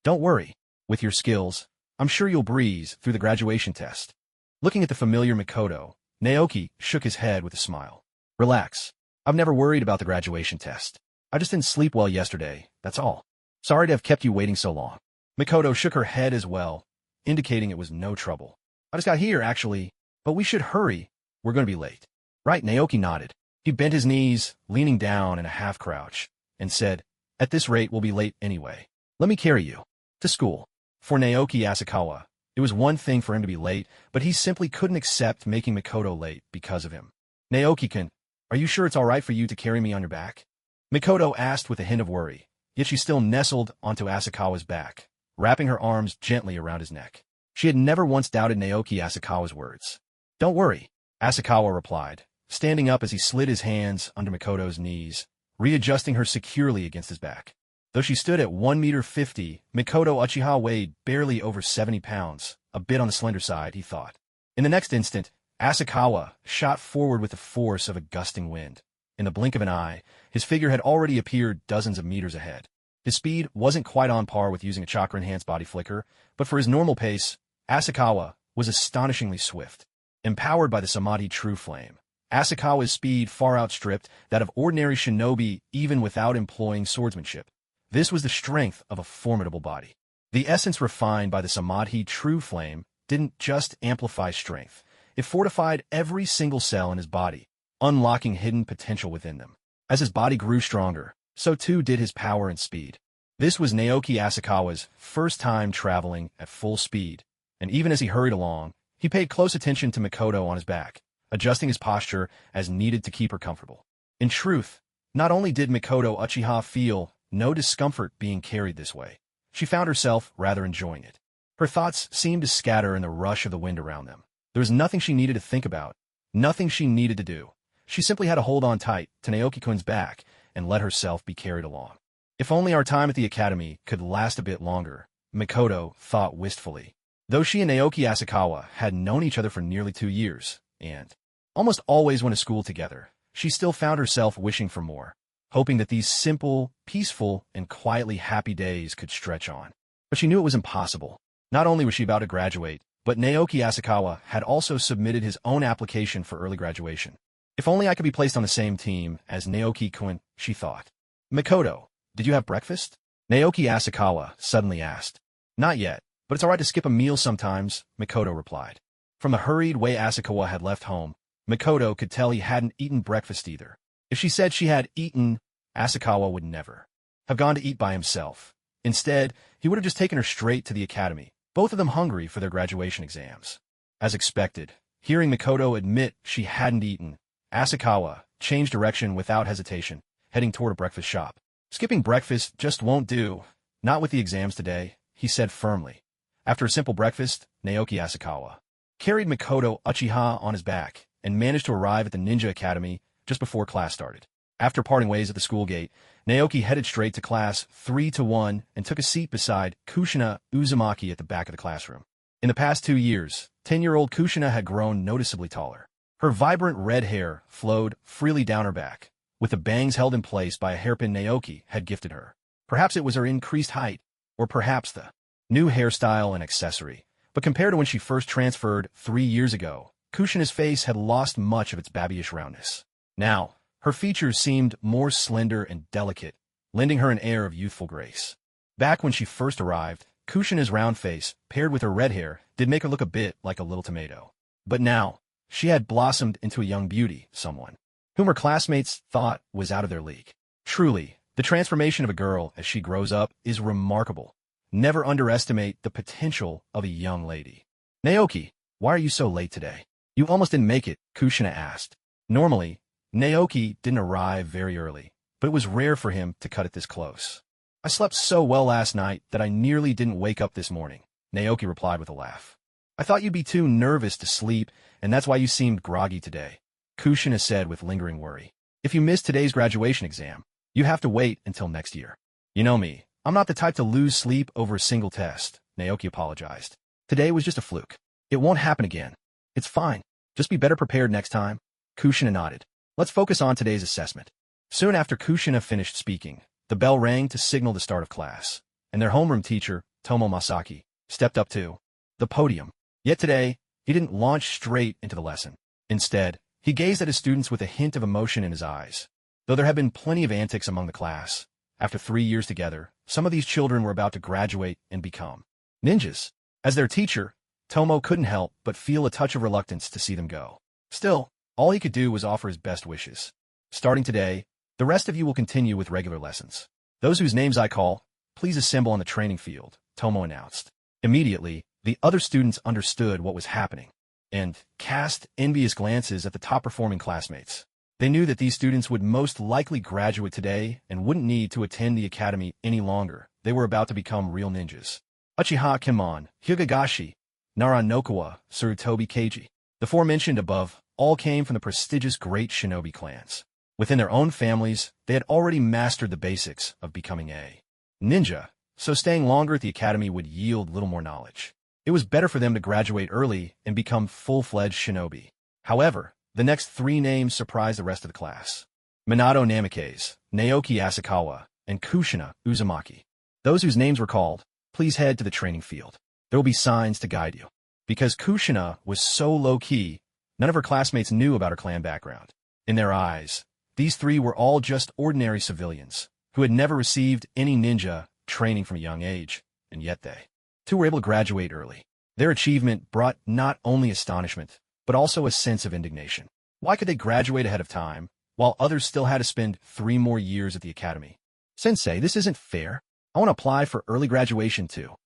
Don't worry. With your skills, I'm sure you'll breeze through the graduation test. Looking at the familiar Mikoto, Naoki shook his head with a smile. Relax. I've never worried about the graduation test. I just didn't sleep well yesterday, that's all. Sorry to have kept you waiting so long. Mikoto shook her head as well, indicating it was no trouble. I just got here, actually, but we should hurry. We're going to be late. Right, Naoki nodded. He bent his knees, leaning down in a half-crouch, and said, At this rate, we'll be late anyway. Let me carry you to school. For Naoki Asakawa, it was one thing for him to be late, but he simply couldn't accept making Mikoto late because of him. Naoki-kun, are you sure it's all right for you to carry me on your back? Mikoto asked with a hint of worry, yet she still nestled onto Asakawa's back, wrapping her arms gently around his neck. She had never once doubted Naoki Asakawa's words. Don't worry, Asakawa replied, standing up as he slid his hands under Mikoto's knees, readjusting her securely against his back. Though she stood at 1 meter 50, Mikoto Uchiha weighed barely over 70 pounds, a bit on the slender side, he thought. In the next instant, Asakawa shot forward with the force of a gusting wind. In the blink of an eye, his figure had already appeared dozens of meters ahead. His speed wasn't quite on par with using a chakra-enhanced body flicker, but for his normal pace, Asakawa was astonishingly swift. Empowered by the Samadhi True Flame, Asakawa's speed far outstripped that of ordinary shinobi even without employing swordsmanship. This was the strength of a formidable body. The essence refined by the Samadhi True Flame didn't just amplify strength, it fortified every single cell in his body, unlocking hidden potential within them. As his body grew stronger, so too did his power and speed. This was Naoki Asakawa's first time traveling at full speed, and even as he hurried along, he paid close attention to Mikoto on his back, adjusting his posture as needed to keep her comfortable. In truth, not only did Mikoto Uchiha feel no discomfort being carried this way, she found herself rather enjoying it. Her thoughts seemed to scatter in the rush of the wind around them. There was nothing she needed to think about, nothing she needed to do. She simply had to hold on tight to Naoki-kun's back and let herself be carried along. If only our time at the academy could last a bit longer, Mikoto thought wistfully. Though she and Naoki Asakawa had known each other for nearly 2 years, and almost always went to school together, she still found herself wishing for more, hoping that these simple, peaceful, and quietly happy days could stretch on. But she knew it was impossible. Not only was she about to graduate, but Naoki Asakawa had also submitted his own application for early graduation. If only I could be placed on the same team as Naoki-kun, she thought. Mikoto, did you have breakfast? Naoki Asakawa suddenly asked. Not yet, but it's all right to skip a meal sometimes, Mikoto replied. From the hurried way Asakawa had left home, Mikoto could tell he hadn't eaten breakfast either. If she said she had eaten, Asakawa would never have gone to eat by himself. Instead, he would have just taken her straight to the academy, both of them hungry for their graduation exams. As expected, hearing Mikoto admit she hadn't eaten, Asakawa changed direction without hesitation, heading toward a breakfast shop. Skipping breakfast just won't do. Not with the exams today, he said firmly. After a simple breakfast, Naoki Asakawa carried Mikoto Uchiha on his back and managed to arrive at the Ninja Academy just before class started. After parting ways at the school gate, Naoki headed straight to class 3-1 and took a seat beside Kushina Uzumaki at the back of the classroom. In the past 2 years, 10-year-old Kushina had grown noticeably taller. Her vibrant red hair flowed freely down her back, with the bangs held in place by a hairpin Naoki had gifted her. Perhaps it was her increased height, or perhaps the new hairstyle and accessory. But compared to when she first transferred 3 years ago, Kushina's face had lost much of its babyish roundness. Now, her features seemed more slender and delicate, lending her an air of youthful grace. Back when she first arrived, Kushina's round face, paired with her red hair, did make her look a bit like a little tomato. But now, she had blossomed into a young beauty, someone whom her classmates thought was out of their league. Truly, the transformation of a girl as she grows up is remarkable. Never underestimate the potential of a young lady. Naoki, why are you so late today? You almost didn't make it, Kushina asked. Normally, Naoki didn't arrive very early, but it was rare for him to cut it this close. I slept so well last night that I nearly didn't wake up this morning, Naoki replied with a laugh. I thought you'd be too nervous to sleep, and that's why you seemed groggy today, Kushina said with lingering worry. If you missed today's graduation exam, you have to wait until next year. You know me, I'm not the type to lose sleep over a single test, Naoki apologized. Today was just a fluke. It won't happen again. It's fine. Just be better prepared next time. Kushina nodded. Let's focus on today's assessment. Soon after Kushina finished speaking, the bell rang to signal the start of class, and their homeroom teacher, Tomo Masaki, stepped up to the podium. Yet today, he didn't launch straight into the lesson. Instead, he gazed at his students with a hint of emotion in his eyes. Though there had been plenty of antics among the class, after 3 years together, some of these children were about to graduate and become ninjas. As their teacher, Tomo couldn't help but feel a touch of reluctance to see them go. Still, all he could do was offer his best wishes. Starting today, the rest of you will continue with regular lessons. Those whose names I call, please assemble on the training field, Tomo announced. Immediately, the other students understood what was happening and cast envious glances at the top-performing classmates. They knew that these students would most likely graduate today and wouldn't need to attend the academy any longer. They were about to become real ninjas. Uchiha Kimon, Higagashi, Naranokawa, Tsurutobi Keiji. The four mentioned above all came from the prestigious great shinobi clans. Within their own families, they had already mastered the basics of becoming a ninja, so staying longer at the academy would yield little more knowledge. It was better for them to graduate early and become full-fledged shinobi. However, the next 3 names surprised the rest of the class. Minato Namikaze, Naoki Asakawa, and Kushina Uzumaki. Those whose names were called, please head to the training field. There will be signs to guide you. Because Kushina was so low-key, none of her classmates knew about her clan background. In their eyes, these 3 were all just ordinary civilians, who had never received any ninja training from a young age, and yet they, too, were able to graduate early. Their achievement brought not only astonishment, but also a sense of indignation. Why could they graduate ahead of time, while others still had to spend 3 more years at the academy? Sensei, this isn't fair. I want to apply for early graduation too.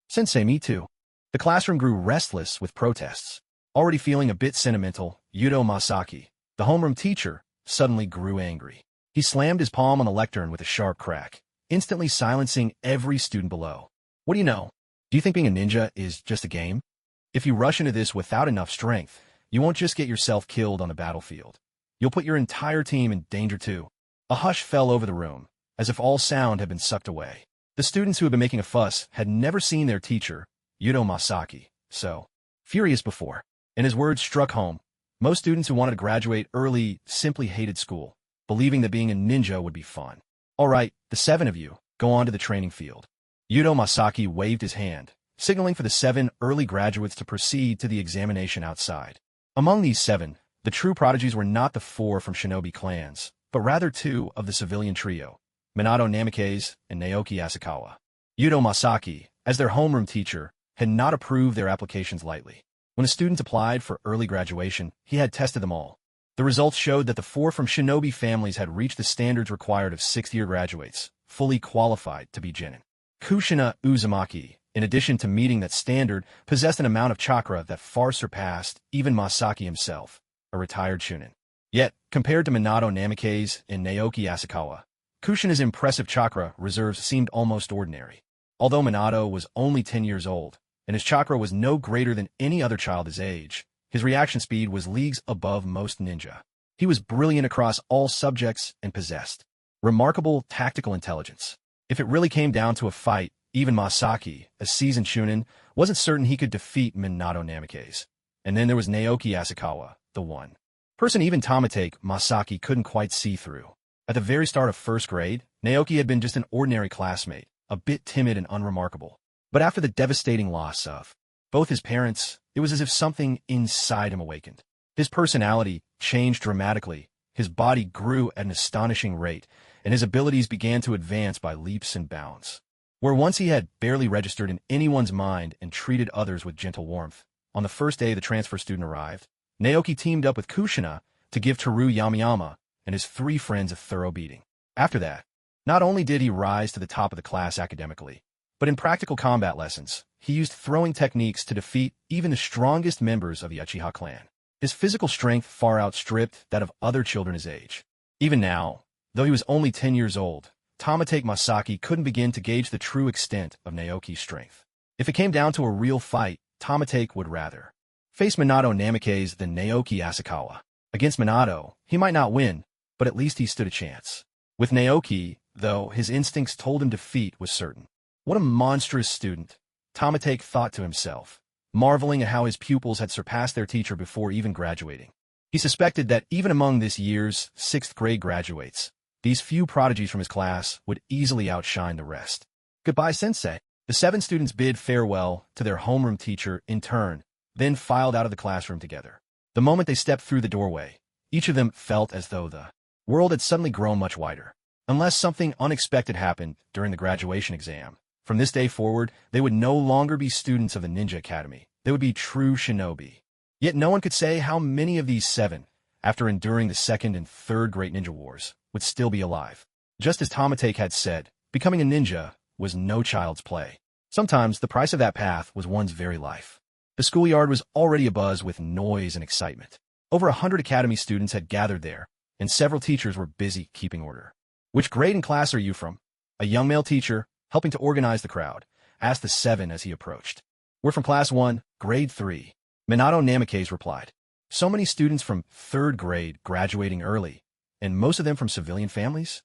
Sensei, me too. The classroom grew restless with protests. Already feeling a bit sentimental, Yudo Masaki, the homeroom teacher, suddenly grew angry. He slammed his palm on the lectern with a sharp crack, instantly silencing every student below. What do you know? Do you think being a ninja is just a game? If you rush into this without enough strength, you won't just get yourself killed on the battlefield. You'll put your entire team in danger too. A hush fell over the room, as if all sound had been sucked away. The students who had been making a fuss had never seen their teacher, Yudo Masaki, so furious before. And his words struck home. Most students who wanted to graduate early simply hated school, believing that being a ninja would be fun. All right, the 7 of you, go on to the training field. Yudo Masaki waved his hand, signaling for the 7 early graduates to proceed to the examination outside. Among these 7, the true prodigies were not the 4 from shinobi clans, but rather 2 of the civilian trio, Minato Namikaze and Naoki Asakawa. Yudo Masaki, as their homeroom teacher, had not approved their applications lightly. When a student applied for early graduation, he had tested them all. The results showed that the 4 from shinobi families had reached the standards required of 6th-year graduates, fully qualified to be genin. Kushina Uzumaki, in addition to meeting that standard, possessed an amount of chakra that far surpassed even Masaki himself, a retired shunin. Yet, compared to Minato Namikaze and Naoki Asakawa, Kushina's impressive chakra reserves seemed almost ordinary. Although Minato was only 10 years old, and his chakra was no greater than any other child his age, his reaction speed was leagues above most ninja. He was brilliant across all subjects and possessed remarkable tactical intelligence. If it really came down to a fight, even Masaki, a seasoned Chunin, wasn't certain he could defeat Minato Namikaze. And then there was Naoki Asakawa, the one person even Tamatake Masaki couldn't quite see through. At the very start of first grade, Naoki had been just an ordinary classmate, a bit timid and unremarkable. But after the devastating loss of both his parents, it was as if something inside him awakened. His personality changed dramatically, his body grew at an astonishing rate, and his abilities began to advance by leaps and bounds. Where once he had barely registered in anyone's mind and treated others with gentle warmth, on the first day the transfer student arrived, Naoki teamed up with Kushina to give Teru Yamayama and his 3 friends a thorough beating. After that, not only did he rise to the top of the class academically, but in practical combat lessons, he used throwing techniques to defeat even the strongest members of the Uchiha clan. His physical strength far outstripped that of other children his age. Even now, though he was only 10 years old, Tamatake Masaki couldn't begin to gauge the true extent of Naoki's strength. If it came down to a real fight, Tamatake would rather face Minato Namikaze than Naoki Asakawa. Against Minato, he might not win, but at least he stood a chance. With Naoki, though, his instincts told him defeat was certain. What a monstrous student, Tamatake thought to himself, marveling at how his pupils had surpassed their teacher before even graduating. He suspected that even among this year's 6th grade graduates, these few prodigies from his class would easily outshine the rest. Goodbye, sensei. The 7 students bid farewell to their homeroom teacher in turn, then filed out of the classroom together. The moment they stepped through the doorway, each of them felt as though the world had suddenly grown much wider. Unless something unexpected happened during the graduation exam, from this day forward, they would no longer be students of the Ninja Academy. They would be true shinobi. Yet no one could say how many of these 7, after enduring the 2nd and 3rd Great Ninja Wars, would still be alive. Just as Tamatake had said, becoming a ninja was no child's play. Sometimes the price of that path was one's very life. The schoolyard was already abuzz with noise and excitement. Over 100 academy students had gathered there, and several teachers were busy keeping order. Which grade and class are you from? A young male teacher, helping to organize the crowd, asked the 7 as he approached. We're from class 1, grade 3. Minato Namikaze replied. So many students from 3rd grade graduating early, and most of them from civilian families?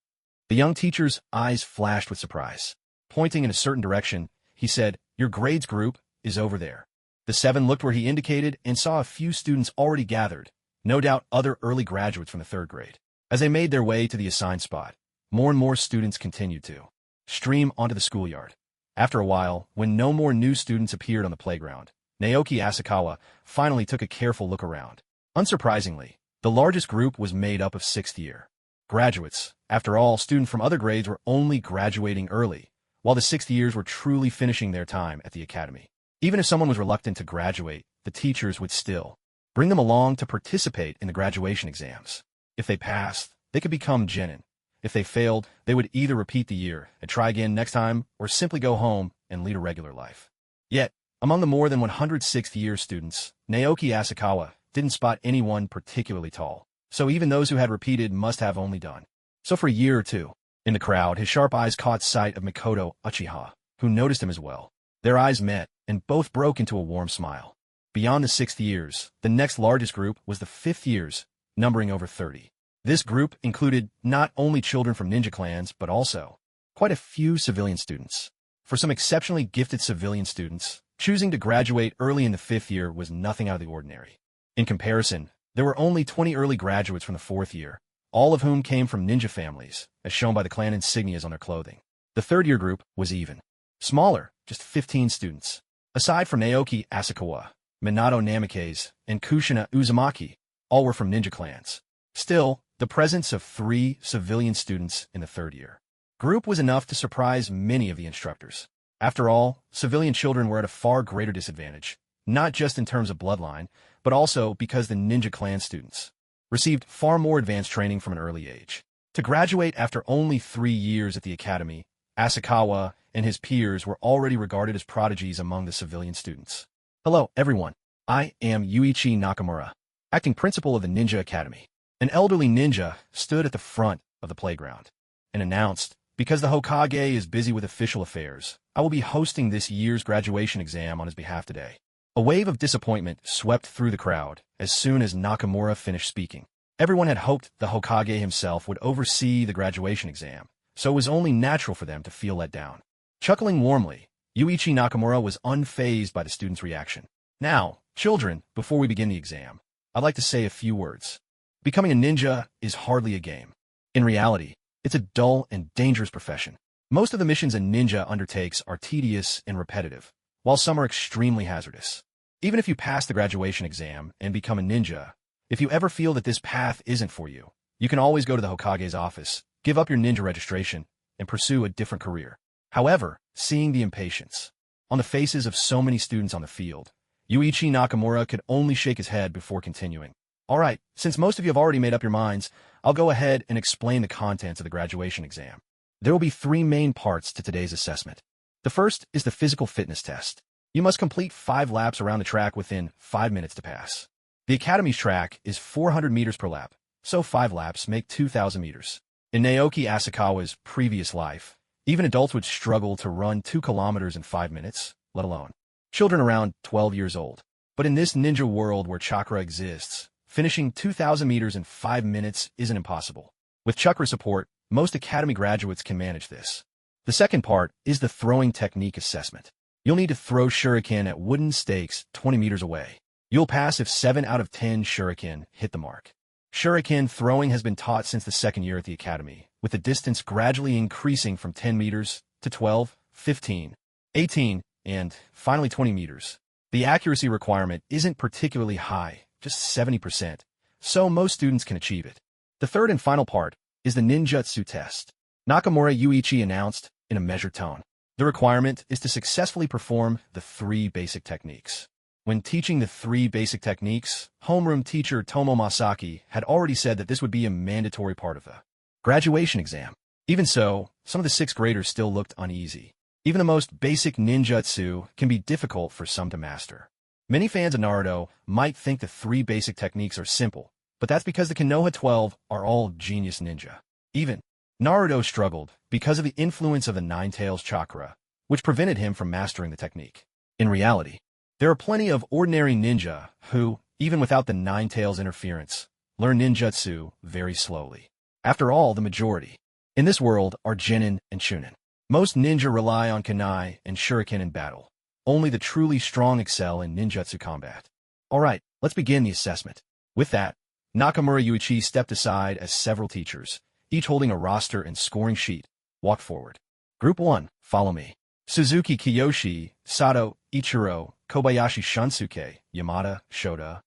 The young teacher's eyes flashed with surprise. Pointing in a certain direction, he said, your grades group is over there. The 7 looked where he indicated and saw a few students already gathered, no doubt other early graduates from the 3rd grade. As they made their way to the assigned spot, more and more students continued to stream onto the schoolyard. After a while, when no more new students appeared on the playground, Naoki Asakawa finally took a careful look around. Unsurprisingly, the largest group was made up of 6th year graduates. After all, students from other grades were only graduating early, while the 6th years were truly finishing their time at the academy. Even if someone was reluctant to graduate, the teachers would still bring them along to participate in the graduation exams. If they passed, they could become Jonin. If they failed, they would either repeat the year and try again next time, or simply go home and lead a regular life. Yet, among the more than 100 6th-year students, Naoki Asakawa didn't spot anyone particularly tall, so even those who had repeated must have only done so for a year or two. In the crowd, his sharp eyes caught sight of Mikoto Uchiha, who noticed him as well. Their eyes met, and both broke into a warm smile. Beyond the 6th years, the next largest group was the 5th years, numbering over 30. This group included not only children from ninja clans, but also quite a few civilian students. For some exceptionally gifted civilian students, choosing to graduate early in the 5th year was nothing out of the ordinary. In comparison, there were only 20 early graduates from the 4th year, all of whom came from ninja families, as shown by the clan insignias on their clothing. The 3rd year group was even smaller, just 15 students. Aside from Naoki Asakawa, Minato Namikaze, and Kushina Uzumaki, all were from ninja clans. Still, the presence of 3 civilian students in the 3rd year group was enough to surprise many of the instructors. After all, civilian children were at a far greater disadvantage, not just in terms of bloodline, but also because the ninja clan students received far more advanced training from an early age. To graduate after only 3 years at the academy, Asakawa and his peers were already regarded as prodigies among the civilian students. Hello, everyone. I am Yuichi Nakamura, acting principal of the Ninja Academy. An elderly ninja stood at the front of the playground and announced, "Because the Hokage is busy with official affairs, I will be hosting this year's graduation exam on his behalf today." A wave of disappointment swept through the crowd as soon as Nakamura finished speaking. Everyone had hoped the Hokage himself would oversee the graduation exam, so it was only natural for them to feel let down. Chuckling warmly, Yuichi Nakamura was unfazed by the students' reaction. "Now, children, before we begin the exam, I'd like to say a few words. Becoming a ninja is hardly a game. In reality, it's a dull and dangerous profession. Most of the missions a ninja undertakes are tedious and repetitive, while some are extremely hazardous. Even if you pass the graduation exam and become a ninja, if you ever feel that this path isn't for you, you can always go to the Hokage's office, give up your ninja registration, and pursue a different career." However, seeing the impatience on the faces of so many students on the field, Yuichi Nakamura could only shake his head before continuing. "All right, since most of you have already made up your minds, I'll go ahead and explain the contents of the graduation exam. There will be three main parts to today's assessment. The first is the physical fitness test. You must complete 5 laps around the track within 5 minutes to pass. The Academy's track is 400 meters per lap, so 5 laps make 2,000 meters. In Naoki Asakawa's previous life, even adults would struggle to run 2 kilometers in 5 minutes, let alone children around 12 years old. But in this ninja world where chakra exists, finishing 2,000 meters in 5 minutes isn't impossible. With chakra support, most Academy graduates can manage this. The second part is the throwing technique assessment. You'll need to throw shuriken at wooden stakes 20 meters away. You'll pass if 7 out of 10 shuriken hit the mark. Shuriken throwing has been taught since the second year at the Academy, with the distance gradually increasing from 10 meters to 12, 15, 18, and finally 20 meters. The accuracy requirement isn't particularly high, just 70%, so most students can achieve it. The third and final part is the Ninjutsu test. Nakamura Yuichi announced in a measured tone. The requirement is to successfully perform the 3 basic techniques. When teaching the 3 basic techniques, homeroom teacher Tomo Masaki had already said that this would be a mandatory part of the graduation exam. Even so, some of the 6th graders still looked uneasy. Even the most basic ninjutsu can be difficult for some to master. Many fans of Naruto might think the 3 basic techniques are simple, but that's because the Konoha 12 are all genius ninja. Even Naruto struggled because of the influence of the Ninetails chakra, which prevented him from mastering the technique. In reality, there are plenty of ordinary ninja who, even without the Ninetails interference, learn ninjutsu very slowly. After all, the majority in this world are Jonin and Chunin. Most ninja rely on kunai and shuriken in battle. Only the truly strong excel in ninjutsu combat. Alright, let's begin the assessment. With that, Nakamura Yuichi stepped aside as several teachers, each holding a roster and scoring sheet, walked forward. Group 1, follow me. Suzuki Kiyoshi, Sato, Ichiro, Kobayashi Shunsuke, Yamada, Shoda.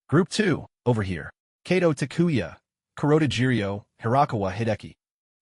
Group 2, over here. Kato Takuya, Kuroda Jiryo, Hirakawa Hideki.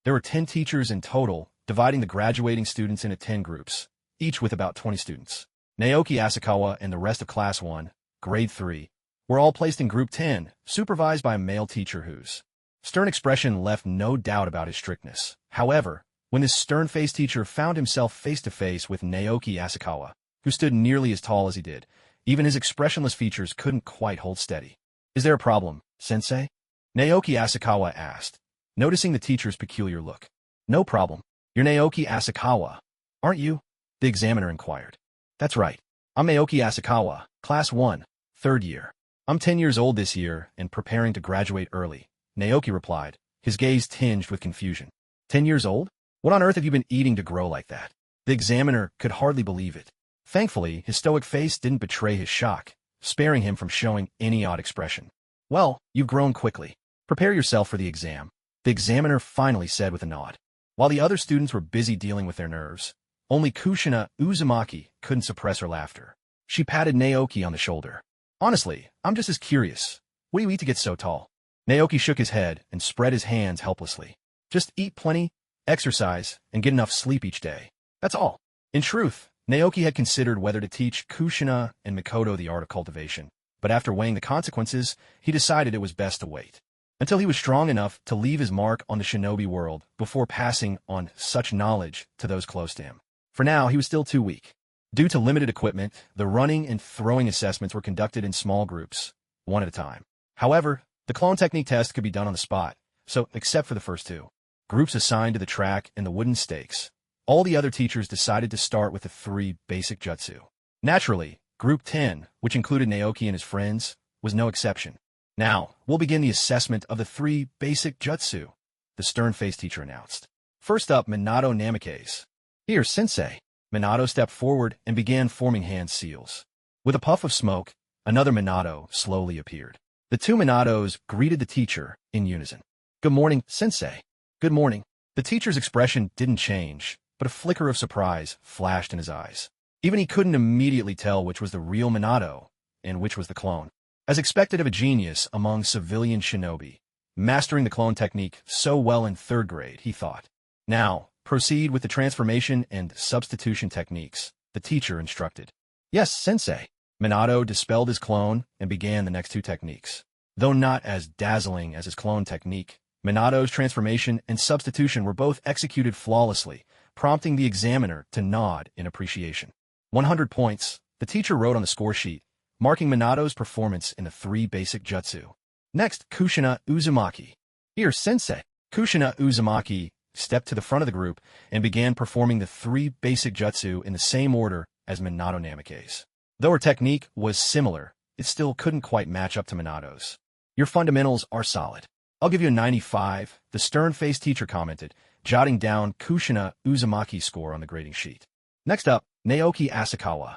There were 10 teachers in total, dividing the graduating students into 10 groups, each with about 20 students. Naoki Asakawa and the rest of Class 1, Grade 3, were all placed in Group 10, supervised by a male teacher whose stern expression left no doubt about his strictness. However, when this stern-faced teacher found himself face-to-face with Naoki Asakawa, who stood nearly as tall as he did, even his expressionless features couldn't quite hold steady. "Is there a problem, sensei?" Naoki Asakawa asked, noticing the teacher's peculiar look. "No problem. You're Naoki Asakawa, aren't you?" the examiner inquired. "That's right. I'm Naoki Asakawa, Class 1, 3rd year. I'm 10 years old this year and preparing to graduate early," Naoki replied, his gaze tinged with confusion. 10 years old? What on earth have you been eating to grow like that? The examiner could hardly believe it. Thankfully, his stoic face didn't betray his shock, sparing him from showing any odd expression. "Well, you've grown quickly. Prepare yourself for the exam," the examiner finally said with a nod. While the other students were busy dealing with their nerves, only Kushina Uzumaki couldn't suppress her laughter. She patted Naoki on the shoulder. "Honestly, I'm just as curious. What do you eat to get so tall?" Naoki shook his head and spread his hands helplessly. "Just eat plenty, exercise, and get enough sleep each day. That's all." In truth, Naoki had considered whether to teach Kushina and Mikoto the art of cultivation, but after weighing the consequences, he decided it was best to wait until he was strong enough to leave his mark on the shinobi world before passing on such knowledge to those close to him. For now, he was still too weak. Due to limited equipment, the running and throwing assessments were conducted in small groups, one at a time. However, The clone technique test could be done on the spot, so except for the first two. Groups assigned to the track and the wooden stakes. All the other teachers decided to start with the 3 basic jutsu. Naturally, Group 10, which included Naoki and his friends, was no exception. Now, we'll begin the assessment of the 3 basic jutsu, the stern-faced teacher announced. First up, Minato Namikaze. Here, sensei. Minato stepped forward and began forming hand seals. With a puff of smoke, another Minato slowly appeared. The 2 Minatos greeted the teacher in unison. Good morning, sensei. Good morning. The teacher's expression didn't change, but a flicker of surprise flashed in his eyes. Even he couldn't immediately tell which was the real Minato and which was the clone. As expected of a genius among civilian shinobi, mastering the clone technique so well in 3rd grade, he thought. Now, proceed with the transformation and substitution techniques, the teacher instructed. Yes, sensei. Minato dispelled his clone and began the next 2 techniques. Though not as dazzling as his clone technique, Minato's transformation and substitution were both executed flawlessly, prompting the examiner to nod in appreciation. 100 points, the teacher wrote on the score sheet, marking Minato's performance in the 3 basic jutsu. Next, Kushina Uzumaki. Here, sensei. Kushina Uzumaki stepped to the front of the group and began performing the 3 basic jutsu in the same order as Minato Namikaze. Though her technique was similar, it still couldn't quite match up to Minato's. Your fundamentals are solid. I'll give you a 95, the stern-faced teacher commented, jotting down Kushina Uzumaki's score on the grading sheet. Next up, Naoki Asakawa.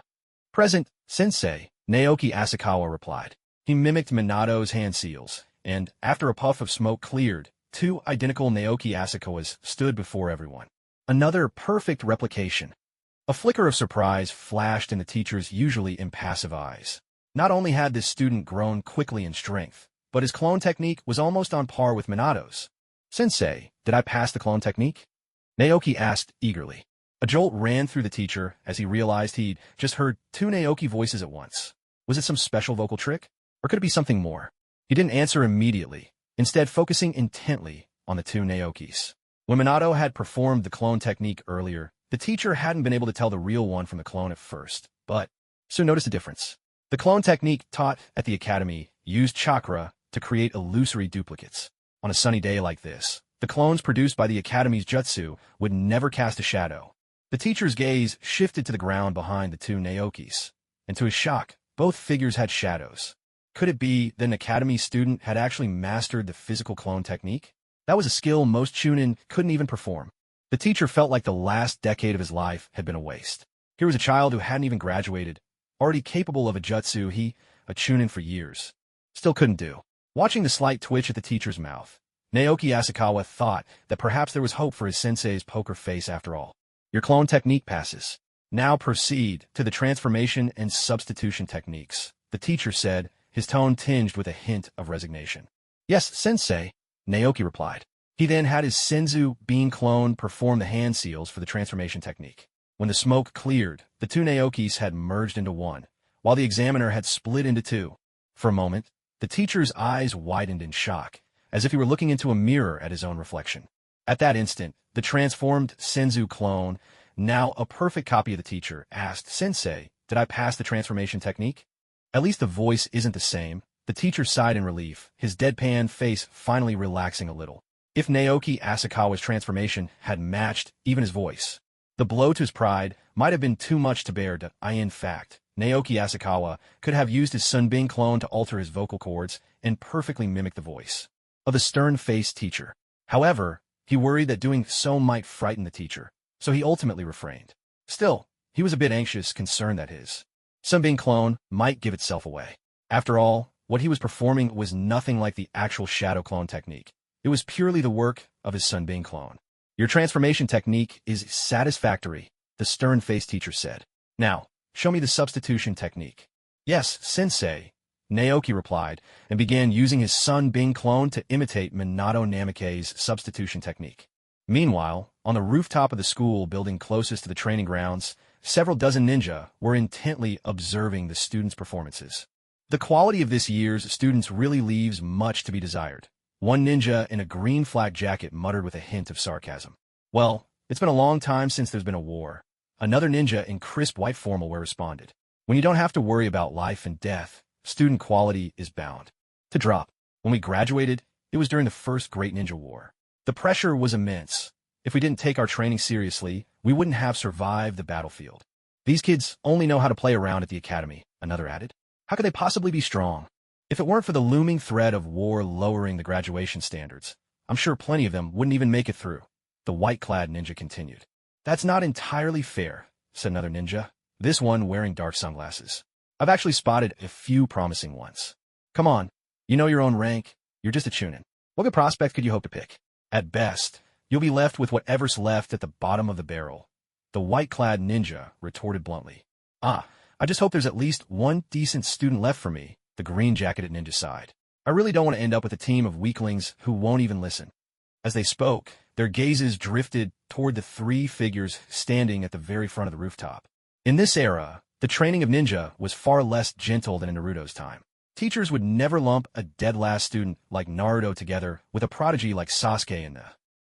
Present, sensei, Naoki Asakawa replied. He mimicked Minato's hand seals, and, after a puff of smoke cleared, 2 identical Naoki Asakawas stood before everyone. Another perfect replication. A flicker of surprise flashed in the teacher's usually impassive eyes. Not only had this student grown quickly in strength, but his clone technique was almost on par with Minato's. Sensei, did I pass the clone technique? Naoki asked eagerly. A jolt ran through the teacher as he realized he'd just heard 2 Naoki voices at once. Was it some special vocal trick? Or could it be something more? He didn't answer immediately, instead focusing intently on the 2 Naokis. When Minato had performed the clone technique earlier, the teacher hadn't been able to tell the real one from the clone at first, but soon noticed a difference. The clone technique taught at the academy used chakra to create illusory duplicates. On a sunny day like this, the clones produced by the academy's jutsu would never cast a shadow. The teacher's gaze shifted to the ground behind the 2 Naokis, and to his shock, both figures had shadows. Could it be that an academy student had actually mastered the physical clone technique? That was a skill most Chunin couldn't even perform. The teacher felt like the last decade of his life had been a waste. Here was a child who hadn't even graduated, already capable of a jutsu he, a Chunin for years, still couldn't do. Watching the slight twitch at the teacher's mouth, Naoki Asakawa thought that perhaps there was hope for his sensei's poker face after all. Your clone technique passes. Now proceed to the transformation and substitution techniques, the teacher said, his tone tinged with a hint of resignation. Yes, sensei, Naoki replied. He then had his senzu being clone perform the hand seals for the transformation technique. When the smoke cleared, the 2 Naokis had merged into one, while the examiner had split into 2. For a moment, the teacher's eyes widened in shock, as if he were looking into a mirror at his own reflection. At that instant, the transformed senzu clone, now a perfect copy of the teacher, asked, Sensei, did I pass the transformation technique? At least the voice isn't the same. The teacher sighed in relief, his deadpan face finally relaxing a little. If Naoki Asakawa's transformation had matched even his voice, the blow to his pride might have been too much to bear. In fact, Naoki Asakawa could have used his Sunbin clone to alter his vocal cords and perfectly mimic the voice of the stern-faced teacher. However, he worried that doing so might frighten the teacher, so he ultimately refrained. Still, he was a bit anxious, concerned that his Sunbin clone might give itself away. After all, what he was performing was nothing like the actual shadow clone technique. It was purely the work of his Sunbin clone. Your transformation technique is satisfactory, the stern-faced teacher said. Now, show me the substitution technique. Yes, sensei, Naoki replied, and began using his Sunbin clone to imitate Minato Namikaze's substitution technique. Meanwhile, on the rooftop of the school building closest to the training grounds, several dozen ninja were intently observing the students' performances. The quality of this year's students really leaves much to be desired. One ninja in a green flak jacket muttered with a hint of sarcasm. Well, it's been a long time since there's been a war. Another ninja in crisp white formal wear responded. When you don't have to worry about life and death, student quality is bound to drop. When we graduated, it was during the first Great Ninja War. The pressure was immense. If we didn't take our training seriously, we wouldn't have survived the battlefield. These kids only know how to play around at the academy, another added. How could they possibly be strong? If it weren't for the looming threat of war lowering the graduation standards, I'm sure plenty of them wouldn't even make it through. The white-clad ninja continued. That's not entirely fair, said another ninja, this one wearing dark sunglasses. I've actually spotted a few promising ones. Come on, you know your own rank, you're just a Chunin. What good prospect could you hope to pick? At best, you'll be left with whatever's left at the bottom of the barrel. The white-clad ninja retorted bluntly. I just hope there's at least one decent student left for me, the green-jacketed ninja sighed. I really don't want to end up with a team of weaklings who won't even listen. As they spoke, their gazes drifted toward the three figures standing at the very front of the rooftop. In this era, the training of ninja was far less gentle than in Naruto's time. Teachers would never lump a dead-last student like Naruto together with a prodigy like Sasuke in the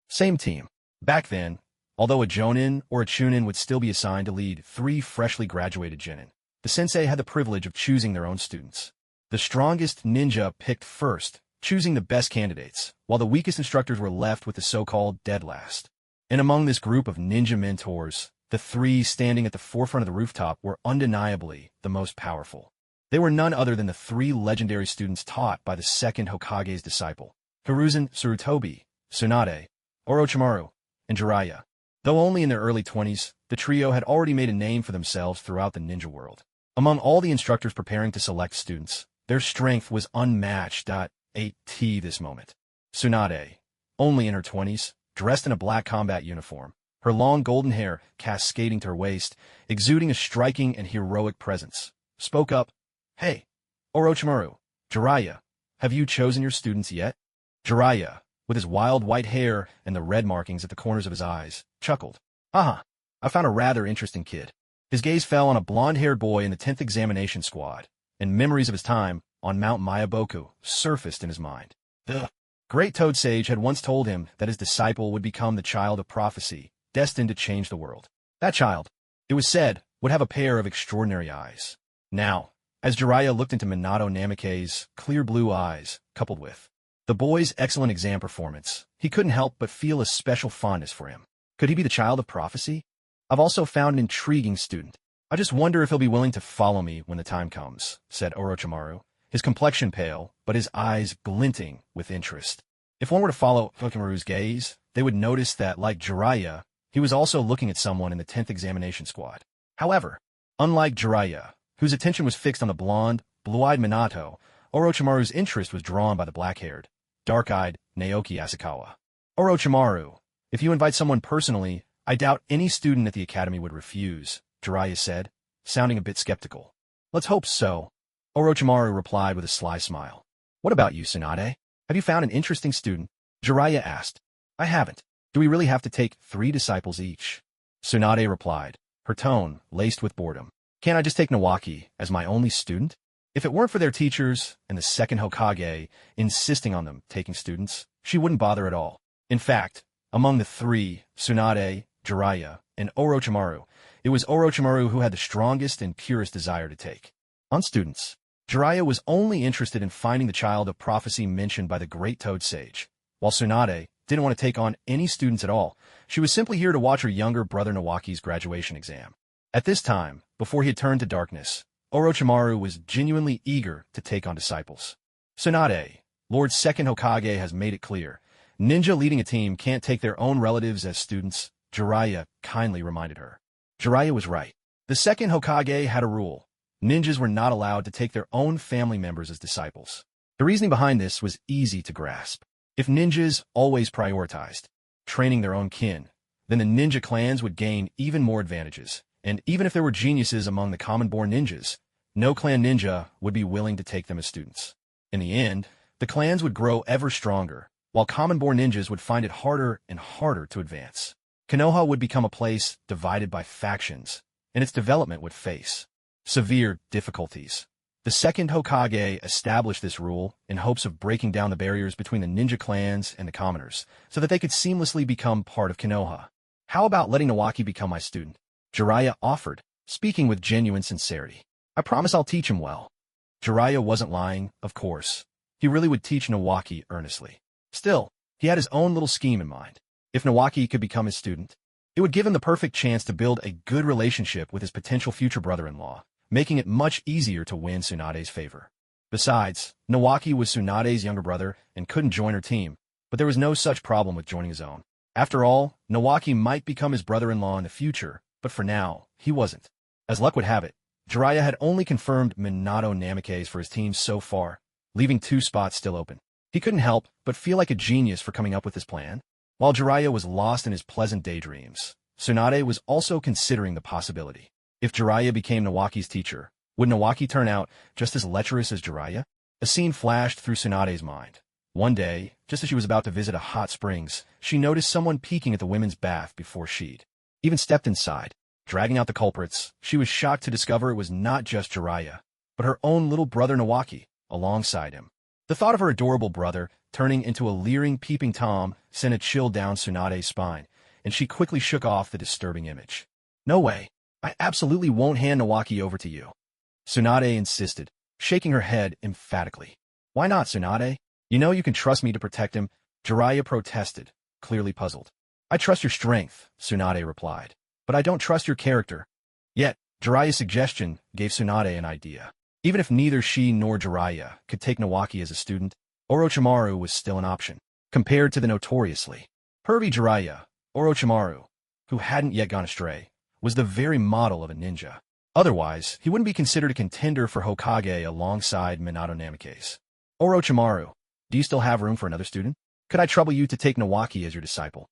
same team. Back then, although a Jonin or a Chunin would still be assigned to lead three freshly graduated genin, the sensei had the privilege of choosing their own students. The strongest ninja picked first, choosing the best candidates, while the weakest instructors were left with the so-called dead last. And among this group of ninja mentors, the three standing at the forefront of the rooftop were undeniably the most powerful. They were none other than the three legendary students taught by the second Hokage's disciple, Hiruzen Tsurutobi, Tsunade, Orochimaru, and Jiraiya. Though only in their early 20s, the trio had already made a name for themselves throughout the ninja world. Among all the instructors preparing to select students, their strength was unmatched at this moment. Tsunade, only in her 20s, dressed in a black combat uniform, her long golden hair cascading to her waist, exuding a striking and heroic presence, spoke up, Hey, Orochimaru, Jiraiya, have you chosen your students yet? Jiraiya, with his wild white hair and the red markings at the corners of his eyes, chuckled. I found a rather interesting kid. His gaze fell on a blonde-haired boy in the 10th examination squad, and memories of his time on Mount Mayaboku surfaced in his mind. The great Toad Sage had once told him that his disciple would become the child of prophecy, destined to change the world. That child, it was said, would have a pair of extraordinary eyes. Now, as Jiraiya looked into Minato Namikaze's clear blue eyes, coupled with the boy's excellent exam performance, he couldn't help but feel a special fondness for him. Could he be the child of prophecy? I've also found an intriguing student. I just wonder if he'll be willing to follow me when the time comes, said Orochimaru, his complexion pale, but his eyes glinting with interest. If one were to follow Orochimaru's gaze, they would notice that, like Jiraiya, he was also looking at someone in the 10th examination squad. However, unlike Jiraiya, whose attention was fixed on the blonde, blue-eyed Minato, Orochimaru's interest was drawn by the black-haired, dark-eyed Naoki Asakawa. Orochimaru, if you invite someone personally, I doubt any student at the academy would refuse, Jiraiya said, sounding a bit skeptical. Let's hope so, Orochimaru replied with a sly smile. What about you, Tsunade? Have you found an interesting student? Jiraiya asked. I haven't. Do we really have to take 3 disciples each? Tsunade replied, her tone laced with boredom. Can't I just take Naoki as my only student? If it weren't for their teachers and the second Hokage insisting on them taking students, she wouldn't bother at all. In fact, among the 3, Tsunade, Jiraiya, and Orochimaru, it was Orochimaru who had the strongest and purest desire to take on students. Jiraiya was only interested in finding the child of prophecy mentioned by the great Toad Sage, while Tsunade didn't want to take on any students at all. She was simply here to watch her younger brother Naoki's graduation exam. At this time, before he had turned to darkness, Orochimaru was genuinely eager to take on disciples. Tsunade, Lord's second Hokage, has made it clear. Ninja leading a team can't take their own relatives as students, Jiraiya kindly reminded her. Jiraiya was right. The second Hokage had a rule. Ninjas were not allowed to take their own family members as disciples. The reasoning behind this was easy to grasp. If ninjas always prioritized training their own kin, then the ninja clans would gain even more advantages. And even if there were geniuses among the common-born ninjas, no clan ninja would be willing to take them as students. In the end, the clans would grow ever stronger, while common-born ninjas would find it harder and harder to advance. Konoha would become a place divided by factions, and its development would face severe difficulties. The second Hokage established this rule in hopes of breaking down the barriers between the ninja clans and the commoners, so that they could seamlessly become part of Konoha. How about letting Naoki become my student? Jiraiya offered, speaking with genuine sincerity. I promise I'll teach him well. Jiraiya wasn't lying, of course. he really would teach Naoki earnestly. Still, he had his own little scheme in mind. If Naoki could become his student, it would give him the perfect chance to build a good relationship with his potential future brother-in-law, making it much easier to win Tsunade's favor. Besides, Naoki was Tsunade's younger brother and couldn't join her team, but there was no such problem with joining his own. After all, Naoki might become his brother-in-law in the future, but for now, he wasn't. As luck would have it, Jiraiya had only confirmed Minato Namikaze for his team so far, leaving 2 spots still open. He couldn't help but feel like a genius for coming up with this plan. While Jiraiya was lost in his pleasant daydreams, Tsunade was also considering the possibility. If Jiraiya became Naoki's teacher, would Naoki turn out just as lecherous as Jiraiya? A scene flashed through Tsunade's mind. One day, just as she was about to visit a hot springs, she noticed someone peeking at the women's bath before she'd even stepped inside. Dragging out the culprits, she was shocked to discover it was not just Jiraiya, but her own little brother Naoki, alongside him. The thought of her adorable brother turning into a leering peeping Tom sent a chill down Tsunade's spine, and she quickly shook off the disturbing image. "No way. I absolutely won't hand Naoki over to you," Tsunade insisted, shaking her head emphatically. "Why not, Tsunade? You know you can trust me to protect him," Jiraiya protested, clearly puzzled. "I trust your strength," Tsunade replied, "but I don't trust your character." Yet, Jiraiya's suggestion gave Tsunade an idea. Even if neither she nor Jiraiya could take Naoki as a student, Orochimaru was still an option. Compared to the notoriously pervy Jiraiya, Orochimaru, who hadn't yet gone astray, was the very model of a ninja. Otherwise, he wouldn't be considered a contender for Hokage alongside Minato Namikaze. "Orochimaru, do you still have room for another student? Could I trouble you to take Naoki as your disciple?"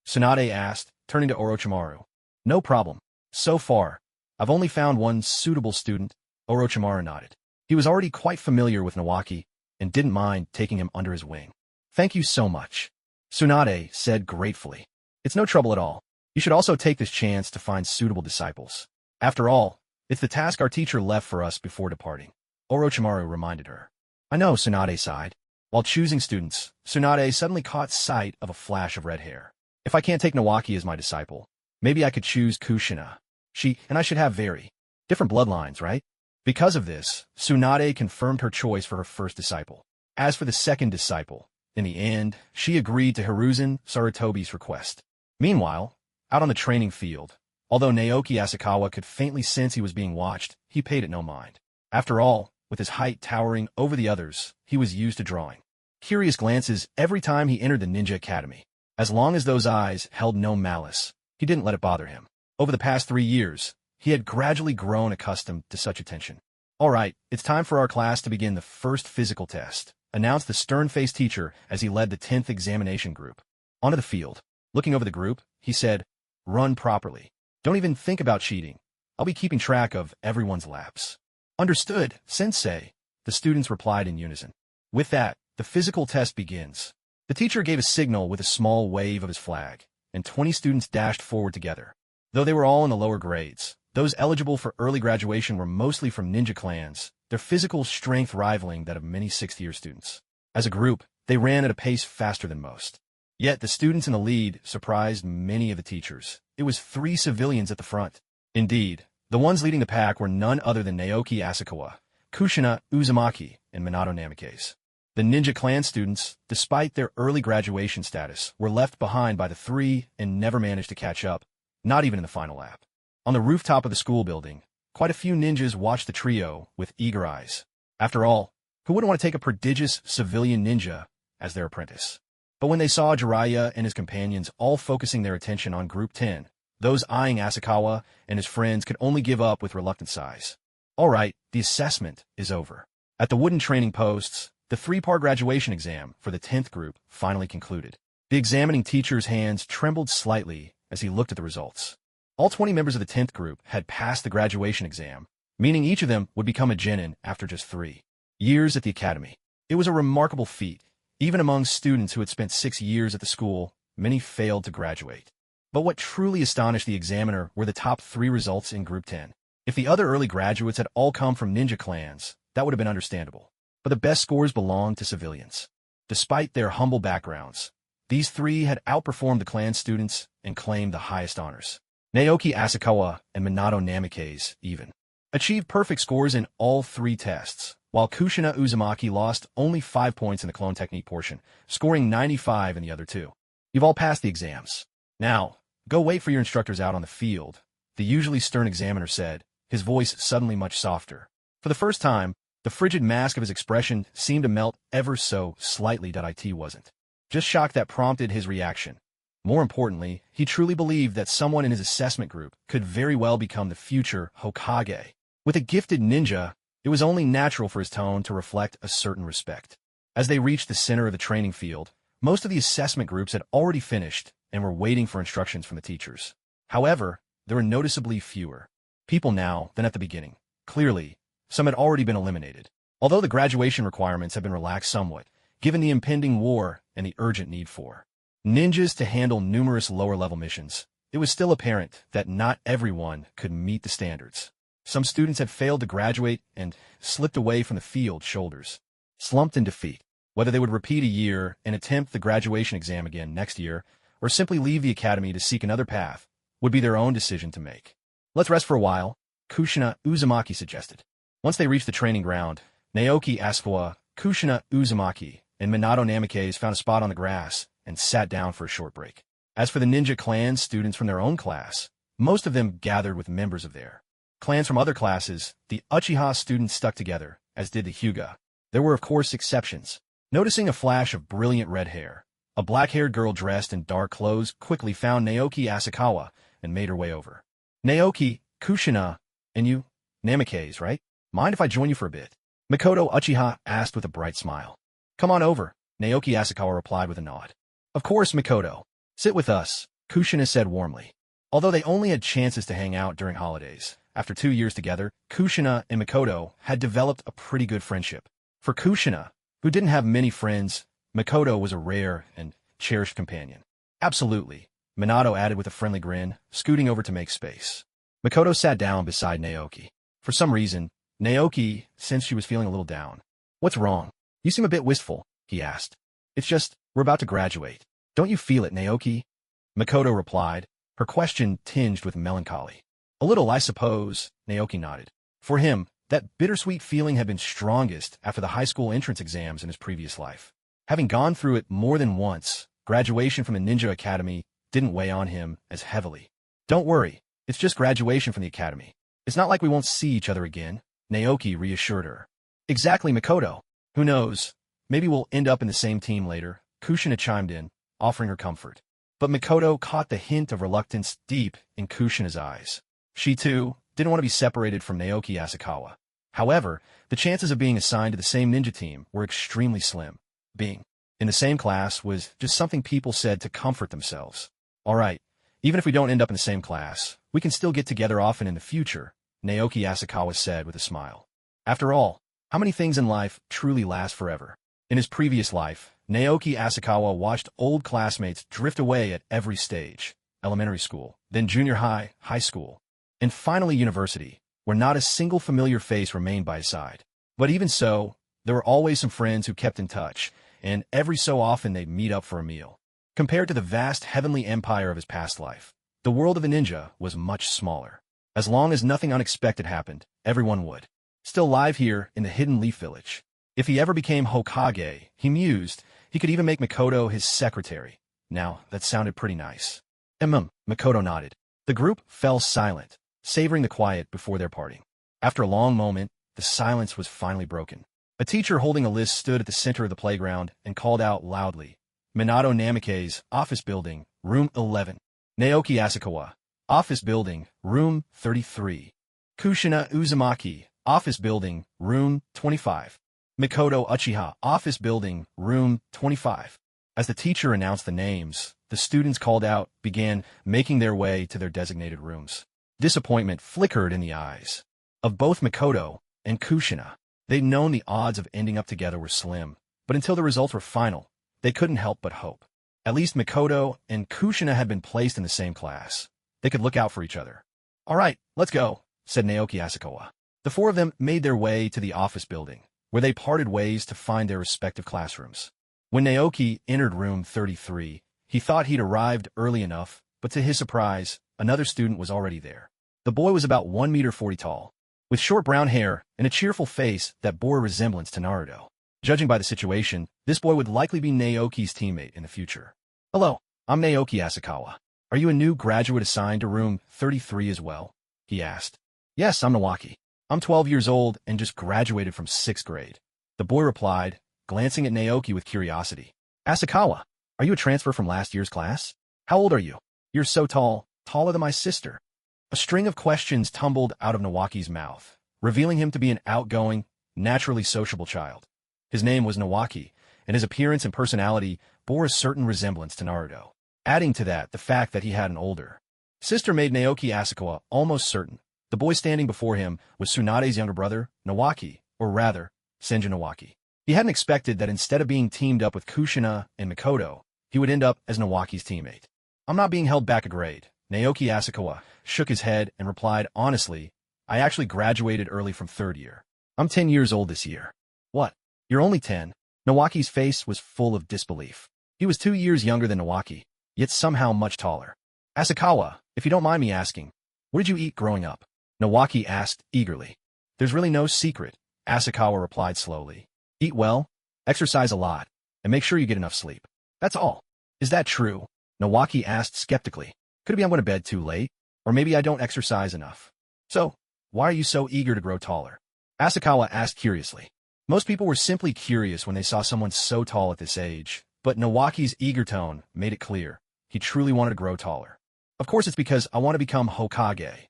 Tsunade asked, turning to Orochimaru. "No problem. So far, I've only found one suitable student," Orochimaru nodded. He was already quite familiar with Naoki and didn't mind taking him under his wing. "Thank you so much," Tsunade said gratefully. "It's no trouble at all. You should also take this chance to find suitable disciples. After all, it's the task our teacher left for us before departing," Orochimaru reminded her. "I know," Tsunade sighed. While choosing students, Tsunade suddenly caught sight of a flash of red hair. "If I can't take Naoki as my disciple, maybe I could choose Kushina. She and I should have very different bloodlines, right?" Because of this, Tsunade confirmed her choice for her first disciple. As for the second disciple, in the end, she agreed to Hiruzen Sarutobi's request. Meanwhile, out on the training field, although Naoki Asakawa could faintly sense he was being watched, he paid it no mind. After all, with his height towering over the others, he was used to drawing curious glances every time he entered the ninja academy. As long as those eyes held no malice, he didn't let it bother him. Over the past 3 years, he had gradually grown accustomed to such attention. "All right, it's time for our class to begin the first physical test," announced the stern-faced teacher as he led the 10th examination group. Onto the field. Looking over the group, he said, "Run properly. Don't even think about cheating. I'll be keeping track of everyone's laps." "Understood, Sensei," the students replied in unison. With that, the physical test begins. The teacher gave a signal with a small wave of his flag, and 20 students dashed forward together. Though they were all in the lower grades, those eligible for early graduation were mostly from ninja clans, their physical strength rivaling that of many 6th-year students. As a group, they ran at a pace faster than most. Yet the students in the lead surprised many of the teachers. It was 3 civilians at the front. Indeed, the ones leading the pack were none other than Naoki Asakawa, Kushina Uzumaki, and Minato Namikaze. The ninja clan students, despite their early graduation status, were left behind by the 3 and never managed to catch up, not even in the final lap. On the rooftop of the school building, quite a few ninjas watched the trio with eager eyes. After all, who wouldn't want to take a prodigious civilian ninja as their apprentice? But when they saw Jiraiya and his companions all focusing their attention on Group 10, those eyeing Asakawa and his friends could only give up with reluctant sighs. All right, the assessment is over. At the wooden training posts, the 3-part graduation exam for the 10th group finally concluded. The examining teacher's hands trembled slightly as he looked at the results. All 20 members of the 10th group had passed the graduation exam, meaning each of them would become a Jonin after just 3 years at the academy. It was a remarkable feat. Even among students who had spent 6 years at the school, many failed to graduate. But what truly astonished the examiner were the top 3 results in Group 10. If the other early graduates had all come from ninja clans, that would have been understandable. But the best scores belonged to civilians. Despite their humble backgrounds, these 3 had outperformed the clan students and claimed the highest honors. Naoki Asakawa and Minato Namikaze even achieved perfect scores in all 3 tests, while Kushina Uzumaki lost only 5 points in the clone technique portion, scoring 95 in the other two. You've all passed the exams. Now, go wait for your instructors out on the field, the usually stern examiner said, his voice suddenly much softer. For the first time, the frigid mask of his expression seemed to melt ever so slightly. It wasn't just shock that prompted his reaction. More importantly, he truly believed that someone in his assessment group could very well become the future Hokage. With a gifted ninja, it was only natural for his tone to reflect a certain respect. As they reached the center of the training field, most of the assessment groups had already finished and were waiting for instructions from the teachers. However, there were noticeably fewer people now than at the beginning. Clearly, some had already been eliminated. Although the graduation requirements had been relaxed somewhat, given the impending war and the urgent need for ninjas to handle numerous lower-level missions, it was still apparent that not everyone could meet the standards. Some students had failed to graduate and slipped away from the field shoulders, slumped in defeat. Whether they would repeat a year and attempt the graduation exam again next year, or simply leave the academy to seek another path, would be their own decision to make. Let's rest for a while, Kushina Uzumaki suggested. Once they reached the training ground, Naoki Asukawa, Kushina Uzumaki, and Minato Namikaze found a spot on the grass and sat down for a short break. As for the ninja clan students from their own class, most of them gathered with members of their clans from other classes. The Uchiha students stuck together, as did the Hyuga. There were of course exceptions. Noticing a flash of brilliant red hair, a black-haired girl dressed in dark clothes quickly found Naoki Asukawa and made her way over. Naoki, Kushina, and you, Namikaze, right? Mind if I join you for a bit? Mikoto Uchiha asked with a bright smile. Come on over, Naoki Asukawa replied with a nod. Of course, Mikoto. Sit with us, Kushina said warmly. Although they only had chances to hang out during holidays, after 2 years together, Kushina and Mikoto had developed a pretty good friendship. For Kushina, who didn't have many friends, Mikoto was a rare and cherished companion. Absolutely, Minato added with a friendly grin, scooting over to make space. Mikoto sat down beside Naoki. For some reason, Naoki sensed she was feeling a little down. What's wrong? You seem a bit wistful, he asked. It's just, we're about to graduate. Don't you feel it, Naoki? Mikoto replied, her question tinged with melancholy. A little, I suppose, Naoki nodded. For him, that bittersweet feeling had been strongest after the high school entrance exams in his previous life. Having gone through it more than once, graduation from the ninja academy didn't weigh on him as heavily. Don't worry, it's just graduation from the academy. It's not like we won't see each other again, Naoki reassured her. Exactly, Mikoto. Who knows? Maybe we'll end up in the same team later, Kushina chimed in, offering her comfort. But Mikoto caught the hint of reluctance deep in Kushina's eyes. She, too, didn't want to be separated from Naoki Asukawa. However, the chances of being assigned to the same ninja team were extremely slim. Being in the same class was just something people said to comfort themselves. All right, even if we don't end up in the same class, we can still get together often in the future, Naoki Asukawa said with a smile. After all, how many things in life truly last forever? In his previous life, Naoki Asukawa watched old classmates drift away at every stage, elementary school, then junior high, high school, and finally university, where not a single familiar face remained by his side. But even so, there were always some friends who kept in touch, and every so often they'd meet up for a meal. Compared to the vast heavenly empire of his past life, the world of the ninja was much smaller. As long as nothing unexpected happened, everyone would still live here in the Hidden Leaf Village. If he ever became Hokage, he mused, he could even make Mikoto his secretary. Now, that sounded pretty nice. Mikoto nodded. The group fell silent, savoring the quiet before their parting. After a long moment, the silence was finally broken. A teacher holding a list stood at the center of the playground and called out loudly, Minato Namikaze, office building, room 11. Naoki Asukawa, office building, room 33. Kushina Uzumaki, office building, room 25. Mikoto Uchiha, office building, room 25. As the teacher announced the names, the students called out began making their way to their designated rooms. Disappointment flickered in the eyes of both Mikoto and Kushina. They'd known the odds of ending up together were slim, but until the results were final, they couldn't help but hope. At least Mikoto and Kushina had been placed in the same class. They could look out for each other. All right, let's go, said Naoki Asukawa. The four of them made their way to the office building, where they parted ways to find their respective classrooms. When Naoki entered room 33, he thought he'd arrived early enough, but to his surprise, another student was already there. The boy was about 1 meter 40 tall. with short brown hair and a cheerful face that bore a resemblance to Naruto. Judging by the situation, this boy would likely be Naoki's teammate in the future. "Hello, I'm Naoki Asakawa. Are you a new graduate assigned to room 33 as well?" he asked. "Yes, I'm Naoki. I'm 12 years old and just graduated from 6th grade. The boy replied, glancing at Naoki with curiosity. "Asakawa, are you a transfer from last year's class? How old are you? You're so tall, taller than my sister." A string of questions tumbled out of Naoki's mouth, revealing him to be an outgoing, naturally sociable child. His name was Naoki, and his appearance and personality bore a certain resemblance to Naruto. Adding to that the fact that he had an older sister made Naoki Asakawa almost certain the boy standing before him was Tsunade's younger brother, Naoki, or rather, Senju Naoki. He hadn't expected that instead of being teamed up with Kushina and Mikoto, he would end up as Naoki's teammate. "I'm not being held back a grade." Naoki Asakawa shook his head and replied, "Honestly, I actually graduated early from 3rd year. I'm 10 years old this year." "What? You're only 10? Naoki's face was full of disbelief. He was 2 years younger than Naoki, yet somehow much taller. "Asakawa, if you don't mind me asking, what did you eat growing up?" Naoki asked eagerly. "There's really no secret," Asakawa replied slowly. "Eat well, exercise a lot, and make sure you get enough sleep. That's all." "Is that true?" Naoki asked skeptically. "Could it be I'm going to bed too late? Or maybe I don't exercise enough. So, why are you so eager to grow taller?" Asakawa asked curiously. Most people were simply curious when they saw someone so tall at this age, but Naoki's eager tone made it clear he truly wanted to grow taller. "Of course it's because I want to become Hokage,"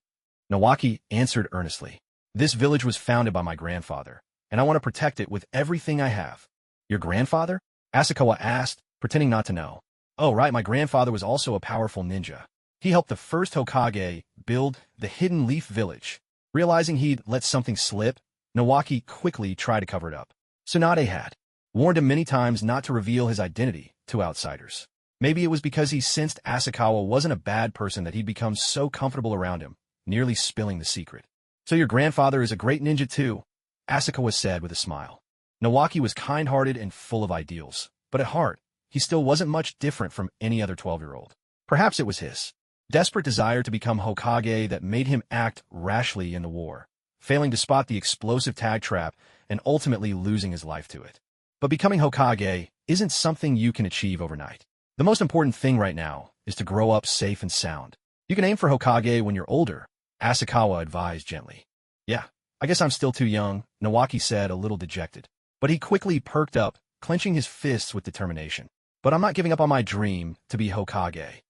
Naoki answered earnestly. "This village was founded by my grandfather, and I want to protect it with everything I have." "Your grandfather?" Asakawa asked, pretending not to know. "Oh right, my grandfather was also a powerful ninja. He helped the first Hokage build the Hidden Leaf Village." Realizing he'd let something slip, Naoki quickly tried to cover it up. Tsunade had warned him many times not to reveal his identity to outsiders. Maybe it was because he sensed Asakawa wasn't a bad person that he'd become so comfortable around him, nearly spilling the secret. "So your grandfather is a great ninja too," Asakawa said with a smile. Naoki was kind-hearted and full of ideals, but at heart, he still wasn't much different from any other 12-year-old. Perhaps it was his desperate desire to become Hokage that made him act rashly in the war, failing to spot the explosive tag trap and ultimately losing his life to it. But becoming Hokage isn't something you can achieve overnight. The most important thing right now is to grow up safe and sound. "You can aim for Hokage when you're older," Asakawa advised gently. "Yeah, I guess I'm still too young," Naoki said, a little dejected. But he quickly perked up, clenching his fists with determination. "But I'm not giving up on my dream to be Hokage."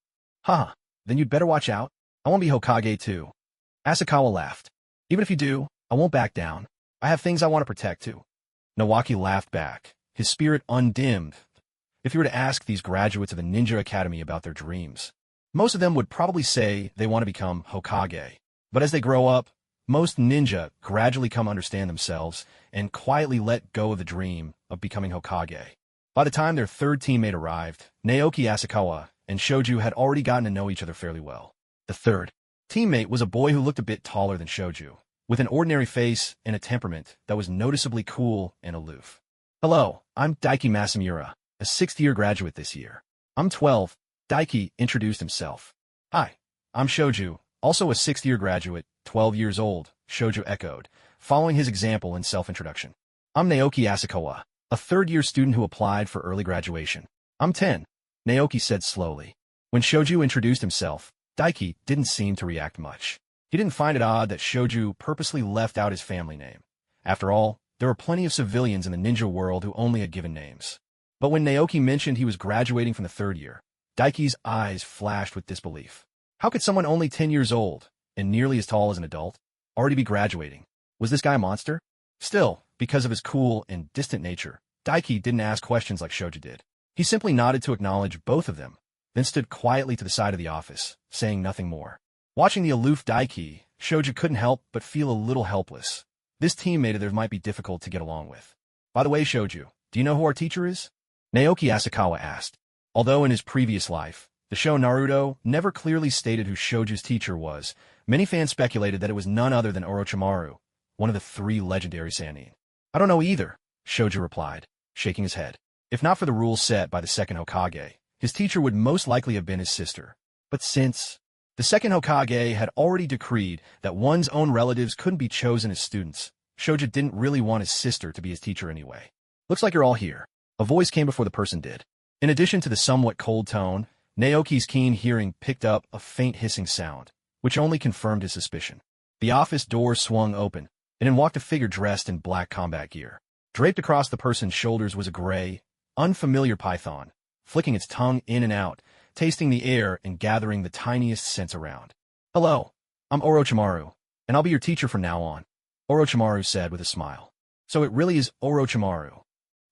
"Huh, then you'd better watch out. I won't be Hokage too." Asakawa laughed. "Even if you do, I won't back down. I have things I want to protect too." Naoki laughed back, his spirit undimmed. If you were to ask these graduates of the Ninja Academy about their dreams, most of them would probably say they want to become Hokage. But as they grow up, most ninja gradually come to understand themselves and quietly let go of the dream of becoming Hokage. By the time their 3rd teammate arrived, Naoki Asakawa and Shoju had already gotten to know each other fairly well. The 3rd teammate was a boy who looked a bit taller than Shoju, with an ordinary face and a temperament that was noticeably cool and aloof. "Hello, I'm Daiki Masamura, a 6th-year graduate this year. I'm 12, Daiki introduced himself. "Hi, I'm Shoju, also a 6th-year graduate, 12 years old," Shoju echoed, following his example in self-introduction. "I'm Naoki Asakawa, a 3rd-year student who applied for early graduation. I'm 10, Naoki said slowly. When Shoju introduced himself, Daiki didn't seem to react much. He didn't find it odd that Shoju purposely left out his family name. After all, there were plenty of civilians in the ninja world who only had given names. But when Naoki mentioned he was graduating from the 3rd year, Daiki's eyes flashed with disbelief. How could someone only 10 years old, and nearly as tall as an adult, already be graduating? Was this guy a monster? Still, because of his cool and distant nature, Daiki didn't ask questions like Shoju did. He simply nodded to acknowledge both of them, then stood quietly to the side of the office, saying nothing more. Watching the aloof Daiki, Shoju couldn't help but feel a little helpless. This teammate of theirs might be difficult to get along with. "By the way, Shoju, do you know who our teacher is?" Naoki Asakawa asked. Although in his previous life, the show Naruto never clearly stated who Shoju's teacher was, many fans speculated that it was none other than Orochimaru, one of the 3 legendary Sannin. "I don't know either," Shoju replied, shaking his head. If not for the rules set by the 2nd Hokage, his teacher would most likely have been his sister. But since The second Hokage had already decreed that one's own relatives couldn't be chosen as students. Shoja didn't really want his sister to be his teacher anyway. "Looks like you're all here." A voice came before the person did. In addition to the somewhat cold tone, Naoki's keen hearing picked up a faint hissing sound, which only confirmed his suspicion. The office door swung open, and in walked a figure dressed in black combat gear. Draped across the person's shoulders was a gray, unfamiliar python, flicking its tongue in and out, tasting the air and gathering the tiniest scents around. "Hello, I'm Orochimaru, and I'll be your teacher from now on," Orochimaru said with a smile. "So it really is Orochimaru."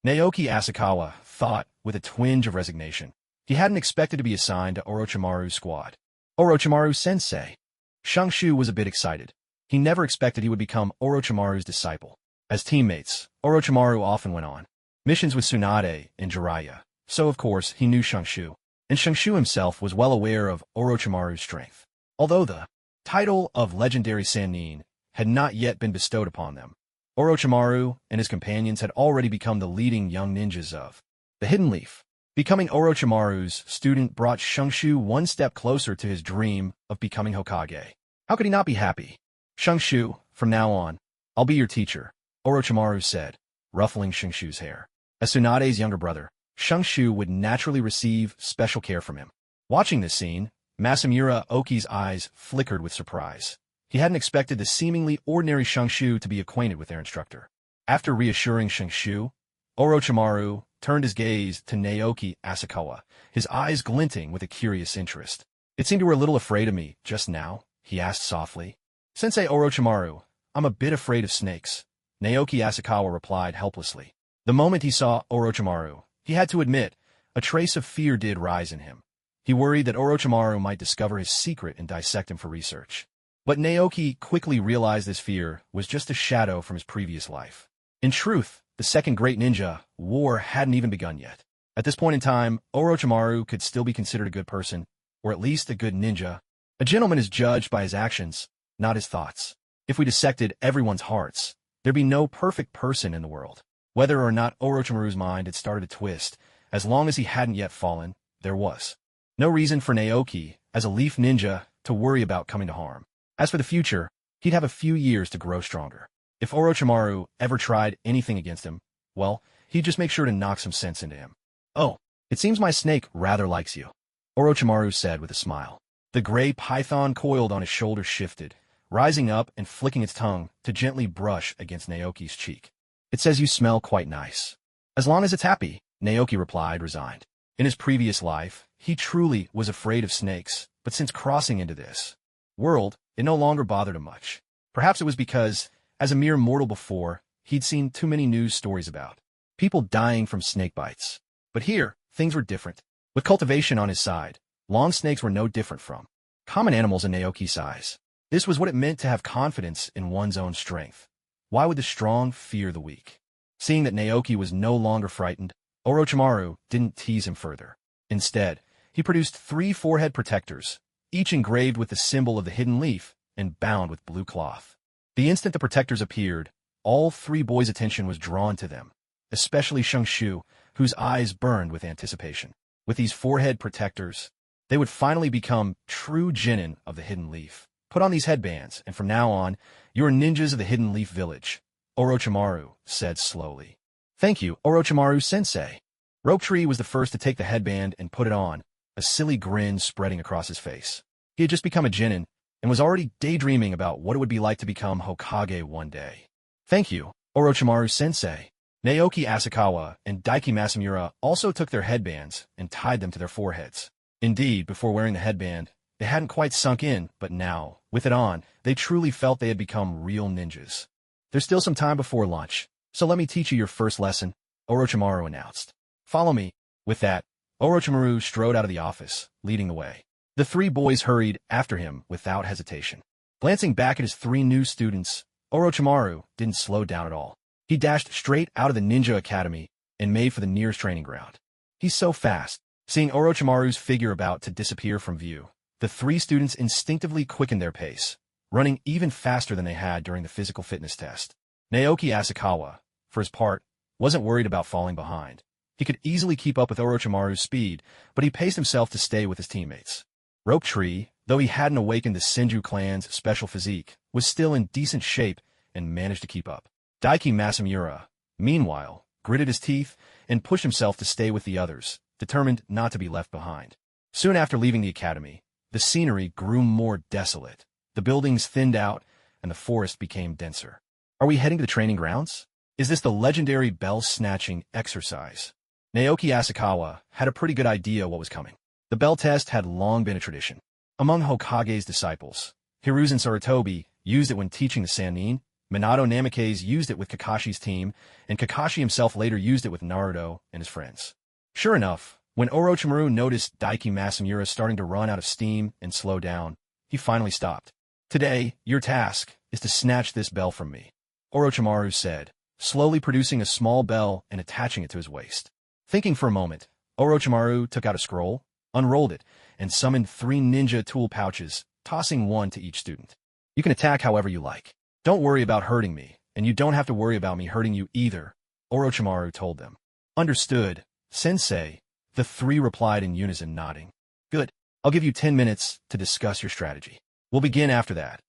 Naoki Asakawa thought with a twinge of resignation. He hadn't expected to be assigned to Orochimaru's squad. Orochimaru-sensei. Shang-Shu was a bit excited. He never expected he would become Orochimaru's disciple. As teammates, Orochimaru often went on missions with Tsunade and Jiraiya, so of course he knew Shang-Shu, and Shang-Shu himself was well aware of Orochimaru's strength. Although the title of legendary Sannin had not yet been bestowed upon them, Orochimaru and his companions had already become the leading young ninjas of the Hidden Leaf. Becoming Orochimaru's student brought Shang-Shu one step closer to his dream of becoming Hokage. How could he not be happy? "Shang-Shu, from now on, I'll be your teacher," Orochimaru said, ruffling Shang-Shu's hair. As Tsunade's younger brother, Shang-Shu would naturally receive special care from him. Watching this scene, Masamura Oki's eyes flickered with surprise. He hadn't expected the seemingly ordinary Shang-Shu to be acquainted with their instructor. After reassuring Shang-Shu, Orochimaru turned his gaze to Naoki Asakawa, his eyes glinting with a curious interest. "It seemed you were a little afraid of me just now," he asked softly. "Sensei Orochimaru, I'm a bit afraid of snakes," Naoki Asakawa replied helplessly. The moment he saw Orochimaru, he had to admit, a trace of fear did rise in him. He worried that Orochimaru might discover his secret and dissect him for research. But Naoki quickly realized this fear was just a shadow from his previous life. In truth, the second great ninja war hadn't even begun yet. At this point in time, Orochimaru could still be considered a good person, or at least a good ninja. A gentleman is judged by his actions, not his thoughts. If we dissected everyone's hearts, there'd be no perfect person in the world. Whether or not Orochimaru's mind had started to twist, as long as he hadn't yet fallen, there was no reason for Naoki, as a leaf ninja, to worry about coming to harm. As for the future, he'd have a few years to grow stronger. If Orochimaru ever tried anything against him, well, he'd just make sure to knock some sense into him. "Oh, it seems my snake rather likes you," Orochimaru said with a smile. The gray python coiled on his shoulder shifted, rising up and flicking its tongue to gently brush against Naoki's cheek. "It says you smell quite nice." "As long as it's happy," Naoki replied, resigned. In his previous life, he truly was afraid of snakes, but since crossing into this world, it no longer bothered him much. Perhaps it was because, as a mere mortal before, he'd seen too many news stories about people dying from snake bites. But here, things were different. With cultivation on his side, long snakes were no different from common animals in Naoki's eyes. This was what it meant to have confidence in one's own strength. Why would the strong fear the weak? Seeing that Naoki was no longer frightened, Orochimaru didn't tease him further. Instead, he produced 3 forehead protectors, each engraved with the symbol of the hidden leaf and bound with blue cloth. The instant the protectors appeared, all 3 boys' attention was drawn to them, especially Shang-Shu, whose eyes burned with anticipation. With these forehead protectors, they would finally become true Jonin of the Hidden Leaf. "Put on these headbands, and from now on, you are ninjas of the Hidden Leaf Village," Orochimaru said slowly. "Thank you, Orochimaru-sensei." Rope Tree was the first to take the headband and put it on, a silly grin spreading across his face. He had just become a Jonin, and was already daydreaming about what it would be like to become Hokage one day. "Thank you, Orochimaru-sensei." Naoki Asakawa and Daiki Masamura also took their headbands and tied them to their foreheads. Indeed, before wearing the headband, they hadn't quite sunk in, but now, with it on, they truly felt they had become real ninjas. "There's still some time before lunch, so let me teach you your first lesson," Orochimaru announced. "Follow me." With that, Orochimaru strode out of the office, leading the way. The 3 boys hurried after him without hesitation. Glancing back at his 3 new students, Orochimaru didn't slow down at all. He dashed straight out of the ninja academy and made for the nearest training ground. "He's so fast." Seeing Orochimaru's figure about to disappear from view, the 3 students instinctively quickened their pace, running even faster than they had during the physical fitness test. Naoki Asakawa, for his part, wasn't worried about falling behind. He could easily keep up with Orochimaru's speed, but he paced himself to stay with his teammates. Rope Tree, though he hadn't awakened the Senju clan's special physique, was still in decent shape and managed to keep up. Daiki Masamura, meanwhile, gritted his teeth and pushed himself to stay with the others, determined not to be left behind. Soon after leaving the academy, the scenery grew more desolate. The buildings thinned out, and the forest became denser. Are we heading to the training grounds? Is this the legendary bell-snatching exercise? Naoki Asakawa had a pretty good idea what was coming. The bell test had long been a tradition. Among Hokage's disciples, Hiruzen Sarutobi used it when teaching the Sannin, Minato Namikaze used it with Kakashi's team, and Kakashi himself later used it with Naruto and his friends. Sure enough, when Orochimaru noticed Daiki Masamura starting to run out of steam and slow down, he finally stopped. "Today, your task is to snatch this bell from me," Orochimaru said, slowly producing a small bell and attaching it to his waist. Thinking for a moment, Orochimaru took out a scroll, unrolled it, and summoned 3 ninja tool pouches, tossing one to each student. "You can attack however you like. Don't worry about hurting me, and you don't have to worry about me hurting you either," Orochimaru told them. "Understood, Sensei," the 3 replied in unison, nodding. "Good. I'll give you 10 minutes to discuss your strategy. We'll begin after that,"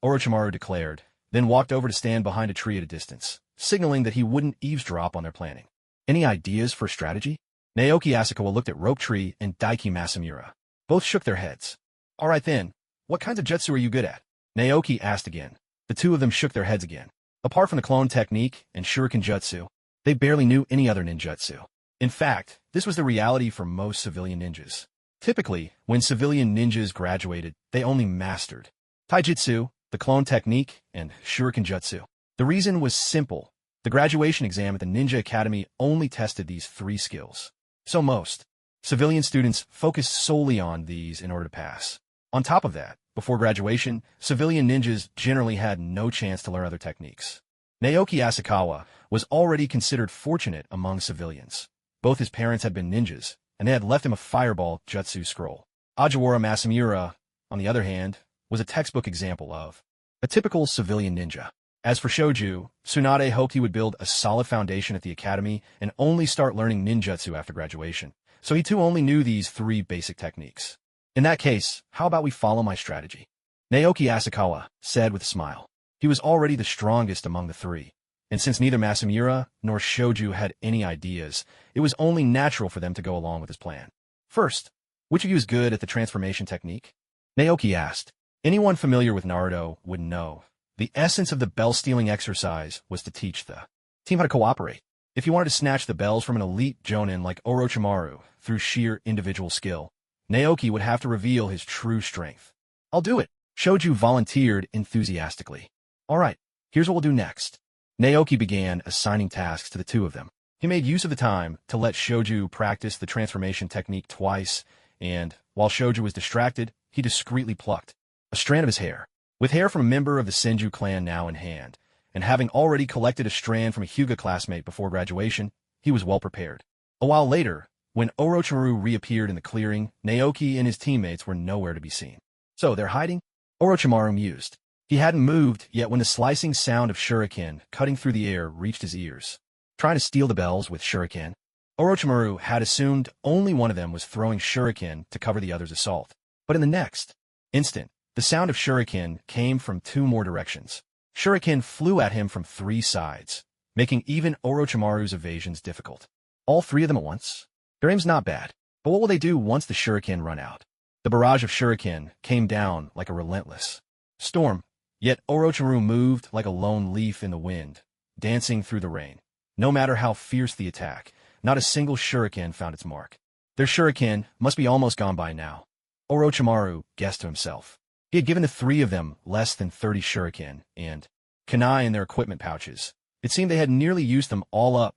Orochimaru declared, then walked over to stand behind a tree at a distance, signaling that he wouldn't eavesdrop on their planning. "Any ideas for strategy?" Naoki Asakawa looked at Rope Tree and Daiki Masamura. Both shook their heads. "All right then, what kinds of jutsu are you good at?" Naoki asked again. The 2 of them shook their heads again. Apart from the clone technique and shuriken jutsu, they barely knew any other ninjutsu. In fact, this was the reality for most civilian ninjas. Typically, when civilian ninjas graduated, they only mastered taijutsu, the clone technique, and shuriken jutsu. The reason was simple. The graduation exam at the Ninja Academy only tested these 3 skills. So most civilian students focused solely on these in order to pass. On top of that, before graduation, civilian ninjas generally had no chance to learn other techniques. Naoki Asakawa was already considered fortunate among civilians. Both his parents had been ninjas, and they had left him a fireball jutsu scroll. Ajiwara Masamura, on the other hand, was a textbook example of a typical civilian ninja. As for Shoju, Tsunade hoped he would build a solid foundation at the academy and only start learning ninjutsu after graduation, so he too only knew these 3 basic techniques. "In that case, how about we follow my strategy?" Naoki Asakawa said with a smile. He was already the strongest among the 3, and since neither Masamura nor Shoju had any ideas, it was only natural for them to go along with his plan. "First, which of you is good at the transformation technique?" Naoki asked. Anyone familiar with Naruto would know. The essence of the bell-stealing exercise was to teach the team how to cooperate. If you wanted to snatch the bells from an elite Jonin like Orochimaru through sheer individual skill, Naoki would have to reveal his true strength. "I'll do it," Shoju volunteered enthusiastically. "All right, here's what we'll do next." Naoki began assigning tasks to the 2 of them. He made use of the time to let Shoju practice the transformation technique twice, and, while Shoju was distracted, he discreetly plucked a strand of his hair. With hair from a member of the Senju clan now in hand, and having already collected a strand from a Hyuga classmate before graduation, he was well prepared. A while later, when Orochimaru reappeared in the clearing, Naoki and his teammates were nowhere to be seen. "So they're hiding?" Orochimaru mused. He hadn't moved yet when the slicing sound of shuriken cutting through the air reached his ears. Trying to steal the bells with shuriken? Orochimaru had assumed only one of them was throwing shuriken to cover the other's assault. But in the next instant, the sound of shuriken came from 2 more directions. Shuriken flew at him from 3 sides, making even Orochimaru's evasions difficult. All 3 of them at once? Their aim's not bad, but what will they do once the shuriken run out? The barrage of shuriken came down like a relentless storm, yet Orochimaru moved like a lone leaf in the wind, dancing through the rain. No matter how fierce the attack, not a single shuriken found its mark. Their shuriken must be almost gone by now, Orochimaru guessed to himself. He had given the 3 of them less than 30 shuriken, and kunai in their equipment pouches. It seemed they had nearly used them all up.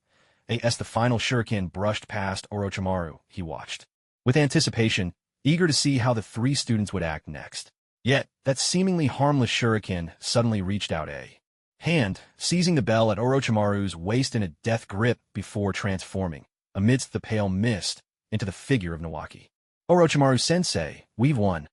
As the final shuriken brushed past Orochimaru, he watched with anticipation, eager to see how the 3 students would act next. Yet, that seemingly harmless shuriken suddenly reached out a hand, seizing the bell at Orochimaru's waist in a death grip before transforming, amidst the pale mist, into the figure of Naoki. "Orochimaru-sensei, we've won,"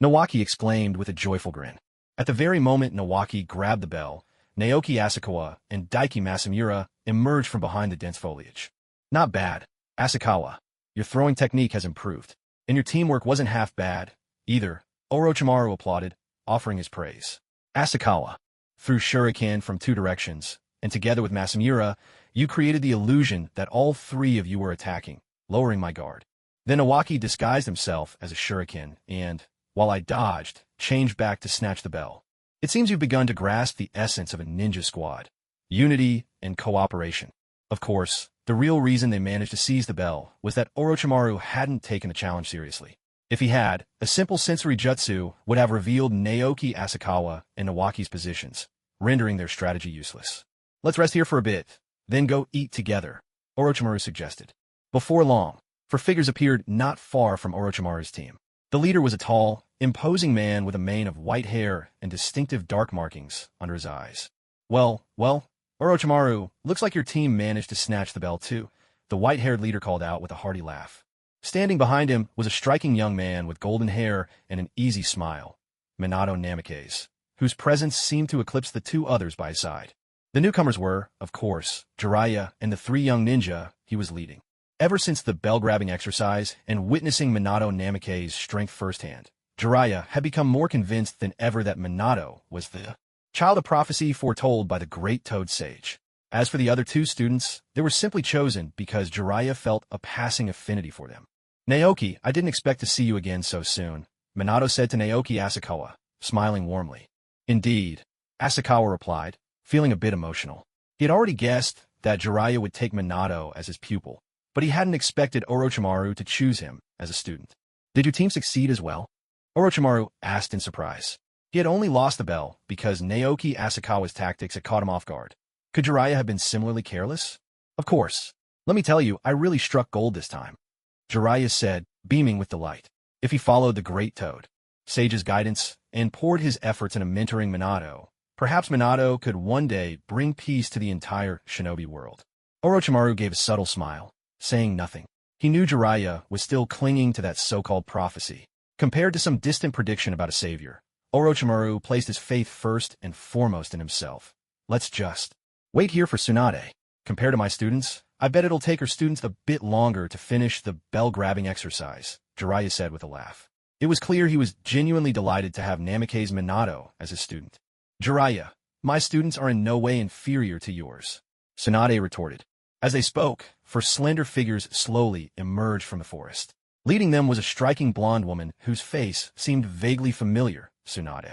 Naoki exclaimed with a joyful grin. At the very moment Naoki grabbed the bell, Naoki Asakawa and Daiki Masamura emerged from behind the dense foliage. "Not bad, Asakawa. Your throwing technique has improved, and your teamwork wasn't half bad, either," Orochimaru applauded, offering his praise. Asakawa threw shuriken from 2 directions, and together with Masamura, you created the illusion that all 3 of you were attacking, lowering my guard. Then Naoki disguised himself as a shuriken and, while I dodged, changed back to snatch the bell. It seems you've begun to grasp the essence of a ninja squad. Unity and cooperation. Of course, the real reason they managed to seize the bell was that Orochimaru hadn't taken the challenge seriously. If he had, a simple sensory jutsu would have revealed Naoki, Asakawa, and Naoki's positions, rendering their strategy useless. Let's rest here for a bit, then go eat together, Orochimaru suggested. Before long, 4 figures appeared not far from Orochimaru's team. The leader was a tall, imposing man with a mane of white hair and distinctive dark markings under his eyes. Well, Orochimaru, looks like your team managed to snatch the bell too, the white-haired leader called out with a hearty laugh. Standing behind him was a striking young man with golden hair and an easy smile, Minato Namikaze, whose presence seemed to eclipse the 2 others by his side. The newcomers were, of course, Jiraiya and the 3 young ninja he was leading. Ever since the bell-grabbing exercise and witnessing Minato Namikaze's strength firsthand, Jiraiya had become more convinced than ever that Minato was the child of prophecy foretold by the great Toad Sage. As for the other 2 students, they were simply chosen because Jiraiya felt a passing affinity for them. Naoki, I didn't expect to see you again so soon, Minato said to Naoki Asakawa, smiling warmly. Indeed, Asakawa replied, feeling a bit emotional. He had already guessed that Jiraiya would take Minato as his pupil, but he hadn't expected Orochimaru to choose him as a student. Did your team succeed as well? Orochimaru asked in surprise. He had only lost the bell because Naoki Asakawa's tactics had caught him off guard. Could Jiraiya have been similarly careless? Of course. Let me tell you, I really struck gold this time, Jiraiya said, beaming with delight. If he followed the great Toad Sage's guidance and poured his efforts into mentoring Minato, perhaps Minato could one day bring peace to the entire shinobi world. Orochimaru gave a subtle smile, saying nothing. He knew Jiraiya was still clinging to that so-called prophecy. Compared to some distant prediction about a savior, Orochimaru placed his faith first and foremost in himself. Let's just wait here for Tsunade. Compared to my students, I bet it'll take her students a bit longer to finish the bell-grabbing exercise, Jiraiya said with a laugh. It was clear he was genuinely delighted to have Namikaze Minato as his student. Jiraiya, my students are in no way inferior to yours, Tsunade retorted. As they spoke, 4 slender figures slowly emerged from the forest. Leading them was a striking blonde woman whose face seemed vaguely familiar, Tsunade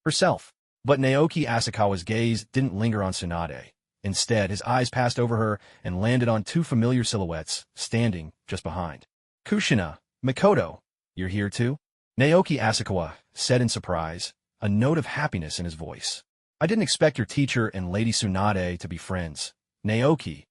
herself. But Naoki Asakawa's gaze didn't linger on Tsunade. Instead, his eyes passed over her and landed on 2 familiar silhouettes, standing just behind. Kushina, Mikoto, you're here too? Naoki Asakawa said in surprise, a note of happiness in his voice. I didn't expect your teacher and Lady Tsunade to be friends. Naoki,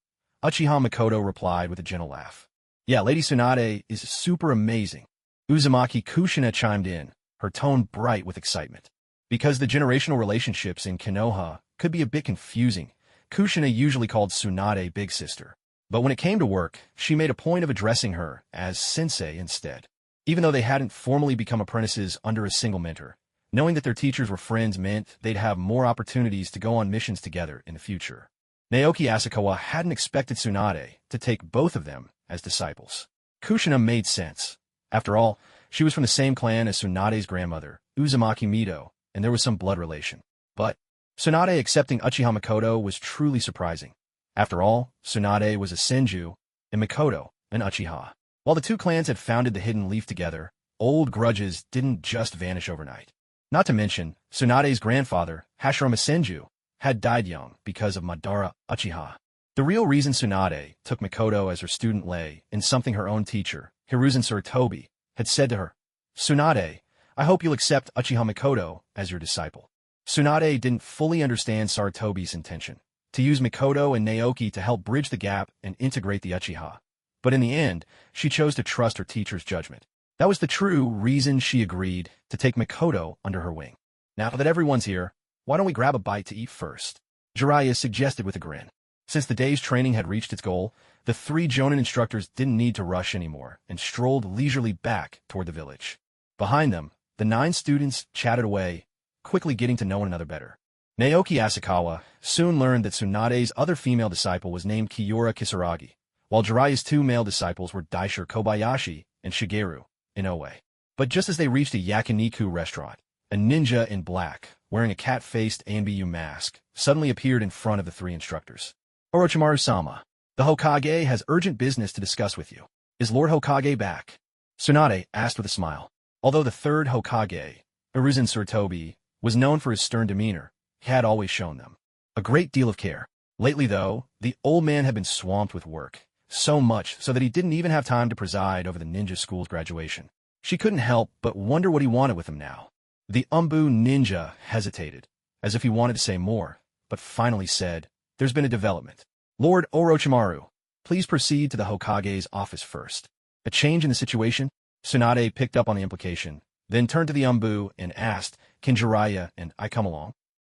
Uchiha Mikoto replied with a gentle laugh. Yeah, Lady Tsunade is super amazing. Uzumaki Kushina chimed in, her tone bright with excitement. Because the generational relationships in Konoha could be a bit confusing, Kushina usually called Tsunade big sister. But when it came to work, she made a point of addressing her as sensei instead. Even though they hadn't formally become apprentices under a single mentor, knowing that their teachers were friends meant they'd have more opportunities to go on missions together in the future. Naoki Asakawa hadn't expected Tsunade to take both of them as disciples. Kushina made sense. After all, she was from the same clan as Tsunade's grandmother, Uzumaki Mito, and there was some blood relation. But Tsunade accepting Uchiha Mikoto was truly surprising. After all, Tsunade was a Senju, and Mikoto an Uchiha. While the 2 clans had founded the Hidden Leaf together, old grudges didn't just vanish overnight. Not to mention, Tsunade's grandfather, Hashirama Senju, had died young because of Madara Uchiha. The real reason Tsunade took Mikoto as her student lay in something her own teacher, Hiruzen Sarutobi, had said to her, Tsunade, I hope you'll accept Uchiha Mikoto as your disciple. Tsunade didn't fully understand Sarutobi's intention, to use Mikoto and Naoki to help bridge the gap and integrate the Uchiha. But in the end, she chose to trust her teacher's judgment. That was the true reason she agreed to take Mikoto under her wing. Now that everyone's here, why don't we grab a bite to eat first? Jiraiya suggested with a grin. Since the day's training had reached its goal, the 3 Jonin instructors didn't need to rush anymore and strolled leisurely back toward the village. Behind them, the 9 students chatted away, quickly getting to know one another better. Naoki Asakawa soon learned that Tsunade's other female disciple was named Kiora Kisaragi, while Jiraiya's 2 male disciples were Daisher Kobayashi and Shigeru Inoue. But just as they reached a yakiniku restaurant, a ninja in black, wearing a cat-faced Anbu mask, suddenly appeared in front of the three instructors. Orochimaru-sama, the Hokage has urgent business to discuss with you. Is Lord Hokage back? Tsunade asked with a smile. Although the third Hokage, Hiruzen Sarutobi, was known for his stern demeanor, he had always shown them a great deal of care. Lately, though, the old man had been swamped with work, so much so that he didn't even have time to preside over the ninja school's graduation. She couldn't help but wonder what he wanted with him now. The Umbu ninja hesitated, as if he wanted to say more, but finally said, "There's been a development. Lord Orochimaru, please proceed to the Hokage's office first." A change in the situation? Tsunade picked up on the implication, then turned to the Umbu and asked, "Can Jiraiya and I come along?"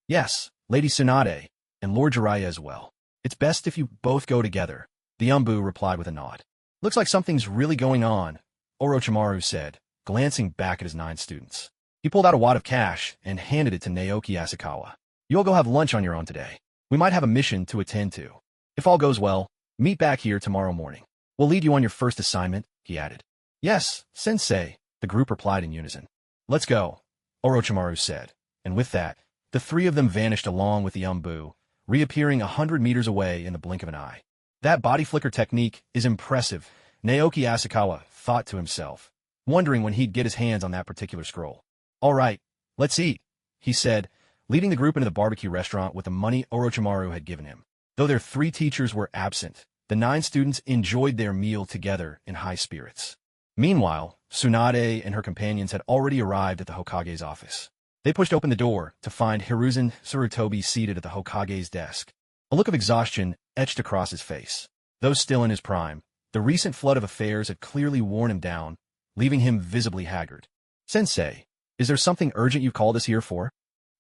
"Yes, Lady Tsunade, and Lord Jiraiya as well. It's best if you both go together," the Umbu replied with a nod. "Looks like something's really going on," Orochimaru said, glancing back at his 9 students. He pulled out a wad of cash and handed it to Naoki Asakawa. "You all go have lunch on your own today. We might have a mission to attend to. If all goes well, meet back here tomorrow morning. We'll lead you on your first assignment," he added. "Yes, sensei," the group replied in unison. "Let's go," Orochimaru said, and with that, the 3 of them vanished along with the Umbu, reappearing 100 meters away in the blink of an eye. "That body flicker technique is impressive," Naoki Asakawa thought to himself, wondering when he'd get his hands on that particular scroll. "All right, let's eat," he said, leading the group into the barbecue restaurant with the money Orochimaru had given him. Though their 3 teachers were absent, the 9 students enjoyed their meal together in high spirits. Meanwhile, Tsunade and her companions had already arrived at the Hokage's office. They pushed open the door to find Hiruzen Sarutobi seated at the Hokage's desk. A look of exhaustion etched across his face. Though still in his prime, the recent flood of affairs had clearly worn him down, leaving him visibly haggard. "Sensei, is there something urgent you called us here for?"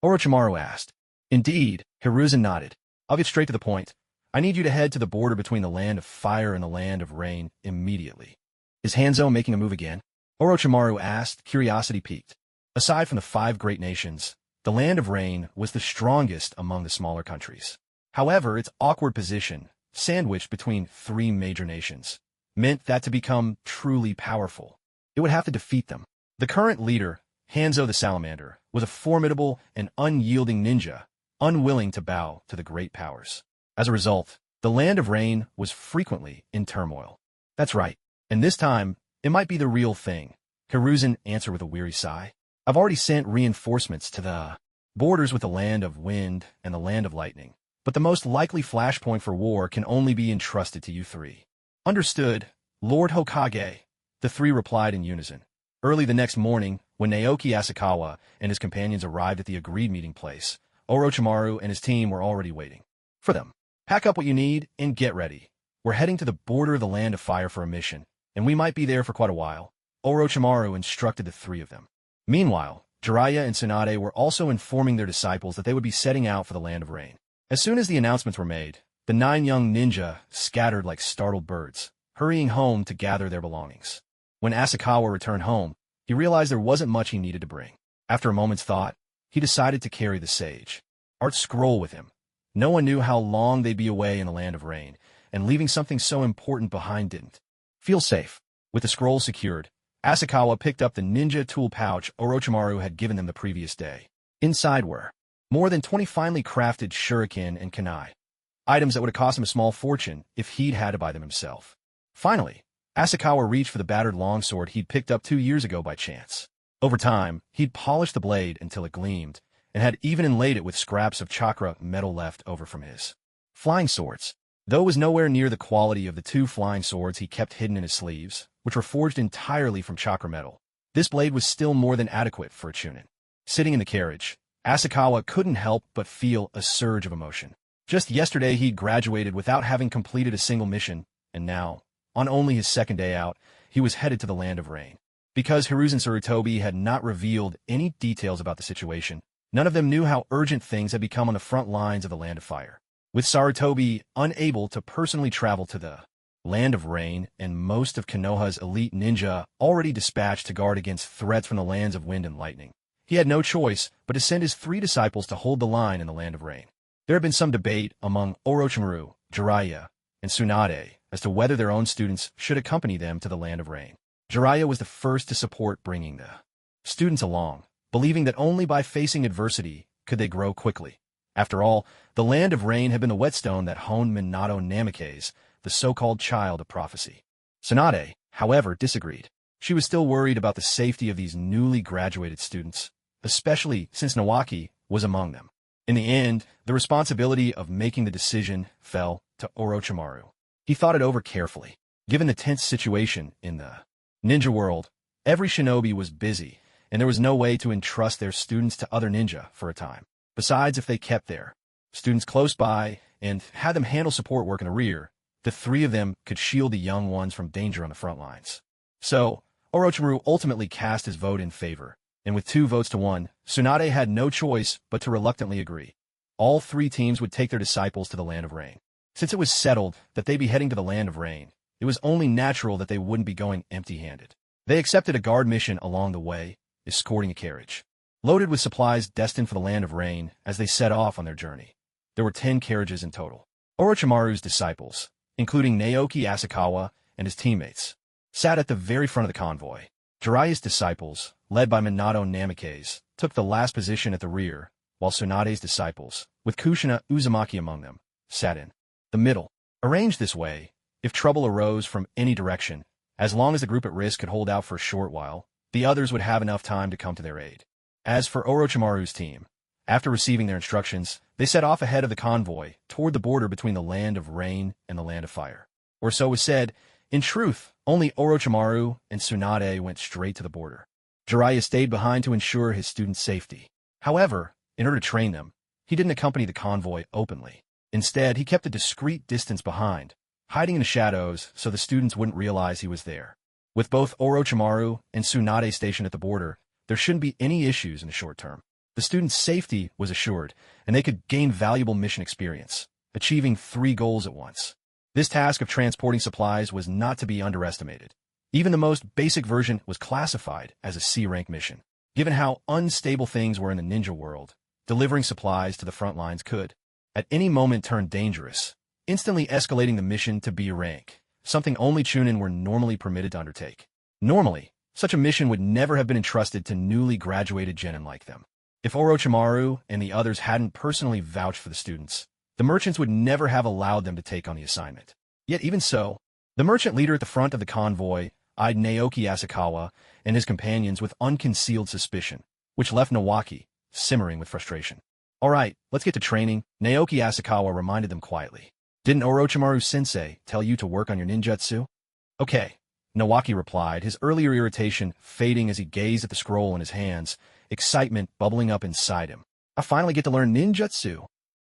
Orochimaru asked. "Indeed," Hiruzen nodded. "I'll get straight to the point. I need you to head to the border between the land of fire and the land of rain immediately." "Is Hanzo making a move again?" Orochimaru asked, curiosity piqued. Aside from the 5 great nations, the land of rain was the strongest among the smaller countries. However, its awkward position, sandwiched between 3 major nations, meant that to become truly powerful, it would have to defeat them. The current leader, Hanzo the Salamander, was a formidable and unyielding ninja, unwilling to bow to the great powers. As a result, the land of rain was frequently in turmoil. "That's right, and this time, it might be the real thing," Hiruzen answered with a weary sigh. "I've already sent reinforcements to the borders with the land of wind and the land of lightning, but the most likely flashpoint for war can only be entrusted to you 3. "Understood, Lord Hokage," the 3 replied in unison. Early the next morning, when Naoki Asakawa and his companions arrived at the agreed meeting place, Orochimaru and his team were already waiting for them. "Pack up what you need and get ready. We're heading to the border of the land of fire for a mission, and we might be there for quite a while," Orochimaru instructed the 3 of them. Meanwhile, Jiraiya and Tsunade were also informing their disciples that they would be setting out for the land of rain. As soon as the announcements were made, the 9 young ninja scattered like startled birds, hurrying home to gather their belongings. When Asakawa returned home, he realized there wasn't much he needed to bring. After a moment's thought, he decided to carry the sage art scroll with him. No one knew how long they'd be away in the land of rain, and leaving something so important behind didn't feel safe. With the scroll secured, Asakawa picked up the ninja tool pouch Orochimaru had given them the previous day. Inside were more than 20 finely crafted shuriken and kunai, items that would have cost him a small fortune if he'd had to buy them himself. Finally, Asakawa reached for the battered longsword he'd picked up 2 years ago by chance. Over time, he'd polished the blade until it gleamed, and had even inlaid it with scraps of chakra metal left over from his flying swords. Though it was nowhere near the quality of the 2 flying swords he kept hidden in his sleeves, which were forged entirely from chakra metal, this blade was still more than adequate for a Chunin. Sitting in the carriage, Asakawa couldn't help but feel a surge of emotion. Just yesterday he'd graduated without having completed a single mission, and now, on only his 2nd day out, he was headed to the land of rain. Because Hiruzen Sarutobi had not revealed any details about the situation, none of them knew how urgent things had become on the front lines of the land of fire. With Sarutobi unable to personally travel to the land of rain and most of Konoha's elite ninja already dispatched to guard against threats from the lands of wind and lightning, he had no choice but to send his 3 disciples to hold the line in the land of rain. There had been some debate among Orochimaru, Jiraiya, and Tsunade as to whether their own students should accompany them to the land of rain. Jiraiya was the first to support bringing the students along, believing that only by facing adversity could they grow quickly. After all, the land of rain had been the whetstone that honed Minato Namikaze, the so-called child of prophecy. Tsunade, however, disagreed. She was still worried about the safety of these newly graduated students, especially since Naoki was among them. In the end, the responsibility of making the decision fell to Orochimaru. He thought it over carefully. Given the tense situation in the ninja world, every shinobi was busy, and there was no way to entrust their students to other ninja for a time. Besides, if they kept their students close by and had them handle support work in the rear, the three of them could shield the young ones from danger on the front lines. So, Orochimaru ultimately cast his vote in favor, and with 2-1, Tsunade had no choice but to reluctantly agree. All three teams would take their disciples to the Land of Rain. Since it was settled that they'd be heading to the Land of Rain, it was only natural that they wouldn't be going empty-handed. They accepted a guard mission along the way, escorting a carriage loaded with supplies destined for the Land of Rain as they set off on their journey. There were 10 carriages in total. Orochimaru's disciples, including Naoki Asakawa and his teammates, sat at the very front of the convoy. Jiraiya's disciples, led by Minato Namikaze, took the last position at the rear, while Tsunade's disciples, with Kushina Uzumaki among them, sat in the middle. Arranged this way, if trouble arose from any direction, as long as the group at risk could hold out for a short while, the others would have enough time to come to their aid. As for Orochimaru's team, after receiving their instructions, they set off ahead of the convoy toward the border between the Land of Rain and the Land of Fire. Or so was said. In truth, only Orochimaru and Tsunade went straight to the border. Jiraiya stayed behind to ensure his students' safety. However, in order to train them, he didn't accompany the convoy openly. Instead, he kept a discreet distance behind, hiding in the shadows so the students wouldn't realize he was there. With both Orochimaru and Tsunade stationed at the border, there shouldn't be any issues in the short term. The students' safety was assured, and they could gain valuable mission experience, achieving 3 goals at once. This task of transporting supplies was not to be underestimated. Even the most basic version was classified as a C-rank mission. Given how unstable things were in the ninja world, delivering supplies to the front lines could, at any moment, turn dangerous, instantly escalating the mission to B rank, something only Chunin were normally permitted to undertake. Normally, such a mission would never have been entrusted to newly graduated genin like them. If Orochimaru and the others hadn't personally vouched for the students, the merchants would never have allowed them to take on the assignment. Yet even so, the merchant leader at the front of the convoy eyed Naoki Asakawa and his companions with unconcealed suspicion, which left Naoki simmering with frustration. "All right, let's get to training," Naoki Asakawa reminded them quietly. "Didn't Orochimaru-sensei tell you to work on your ninjutsu?" "Okay," Naoki replied, his earlier irritation fading as he gazed at the scroll in his hands, excitement bubbling up inside him. "I finally get to learn ninjutsu."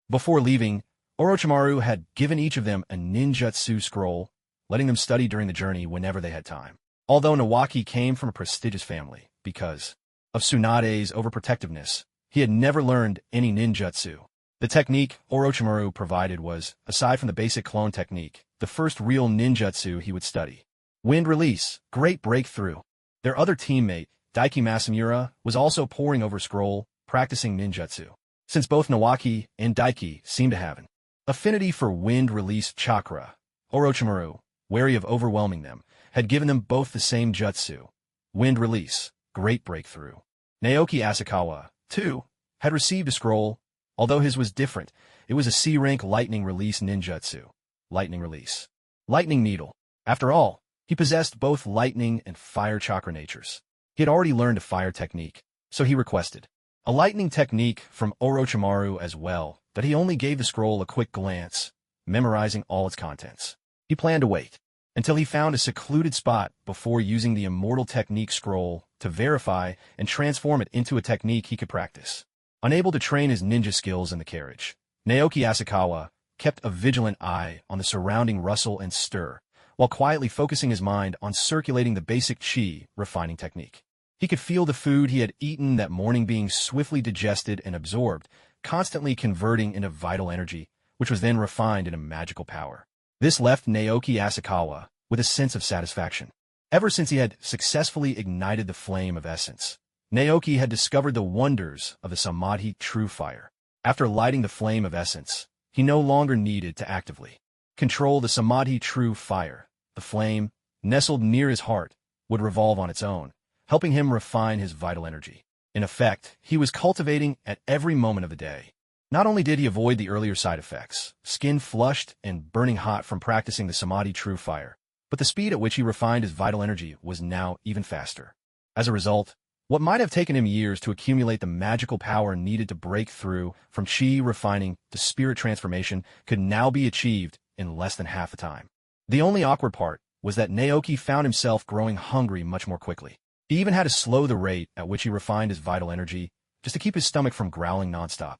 Before leaving, Orochimaru had given each of them a ninjutsu scroll, letting them study during the journey whenever they had time. Although Naoki came from a prestigious family, because of Tsunade's overprotectiveness, he had never learned any ninjutsu. The technique Orochimaru provided was, aside from the basic clone technique, the first real ninjutsu he would study. Wind release, great breakthrough. Their other teammate, Daiki Masamura, was also poring over a scroll, practicing ninjutsu. Since both Naoki and Daiki seemed to have an affinity for wind release chakra, Orochimaru, wary of overwhelming them, had given them both the same jutsu. Wind release, great breakthrough. Naoki Asakawa, too, had received a scroll, although his was different. It was a C-rank lightning release ninjutsu. Lightning release. Lightning needle. After all, he possessed both lightning and fire chakra natures. He had already learned a fire technique, so he requested a lightning technique from Orochimaru as well, but he only gave the scroll a quick glance, memorizing all its contents. He planned to wait until he found a secluded spot before using the Immortal technique scroll to verify and transform it into a technique he could practice. Unable to train his ninja skills in the carriage, Naoki Asakawa kept a vigilant eye on the surrounding rustle and stir, while quietly focusing his mind on circulating the basic chi refining technique. He could feel the food he had eaten that morning being swiftly digested and absorbed, constantly converting into vital energy, which was then refined into magical power. This left Naoki Asakawa with a sense of satisfaction. Ever since he had successfully ignited the flame of essence, Naoki had discovered the wonders of the Samadhi true fire. After lighting the flame of essence, he no longer needed to actively control the Samadhi true fire. The flame, nestled near his heart, would revolve on its own, helping him refine his vital energy. In effect, he was cultivating at every moment of the day. Not only did he avoid the earlier side effects, skin flushed and burning hot from practicing the Samadhi true fire, but the speed at which he refined his vital energy was now even faster. As a result, what might have taken him years to accumulate the magical power needed to break through from chi refining to spirit transformation could now be achieved in less than half the time. The only awkward part was that Naoki found himself growing hungry much more quickly. He even had to slow the rate at which he refined his vital energy just to keep his stomach from growling nonstop.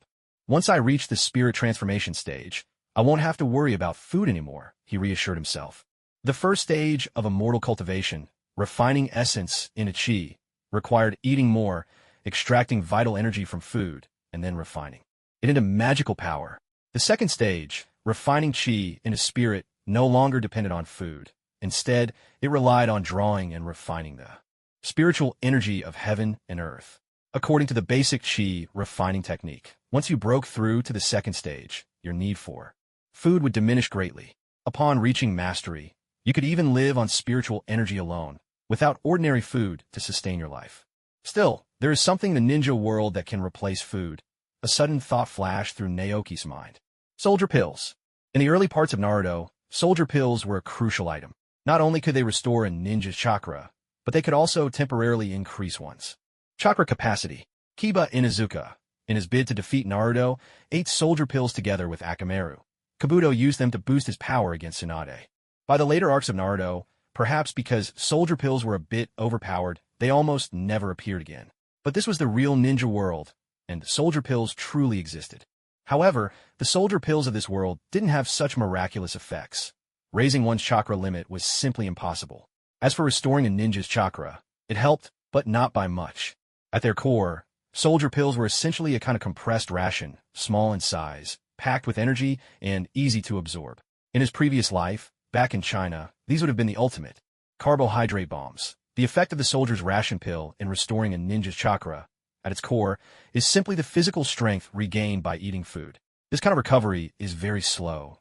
Once I reach the spirit transformation stage, I won't have to worry about food anymore, he reassured himself. The first stage of immortal cultivation, refining essence into chi, required eating more, extracting vital energy from food, and then refining it into magical power. The second stage, refining chi into spirit, no longer depended on food. Instead, it relied on drawing and refining the spiritual energy of heaven and earth. According to the basic chi refining technique, once you broke through to the second stage, your need for food would diminish greatly. Upon reaching mastery, you could even live on spiritual energy alone, without ordinary food to sustain your life. Still, there is something in the ninja world that can replace food. A sudden thought flashed through Naoki's mind. Soldier pills. In the early parts of Naruto, soldier pills were a crucial item. Not only could they restore a ninja's chakra, but they could also temporarily increase one's chakra capacity. Kiba Inuzuka, in his bid to defeat Naruto, ate soldier pills together with Akamaru. Kabuto used them to boost his power against Tsunade. By the later arcs of Naruto, perhaps because soldier pills were a bit overpowered, they almost never appeared again. But this was the real ninja world, and soldier pills truly existed. However, the soldier pills of this world didn't have such miraculous effects. Raising one's chakra limit was simply impossible. As for restoring a ninja's chakra, it helped, but not by much. At their core, soldier pills were essentially a kind of compressed ration, small in size, packed with energy, and easy to absorb. In his previous life, back in China, these would have been the ultimate carbohydrate bombs. The effect of the soldier's ration pill in restoring a ninja's chakra, at its core, is simply the physical strength regained by eating food. This kind of recovery is very slow,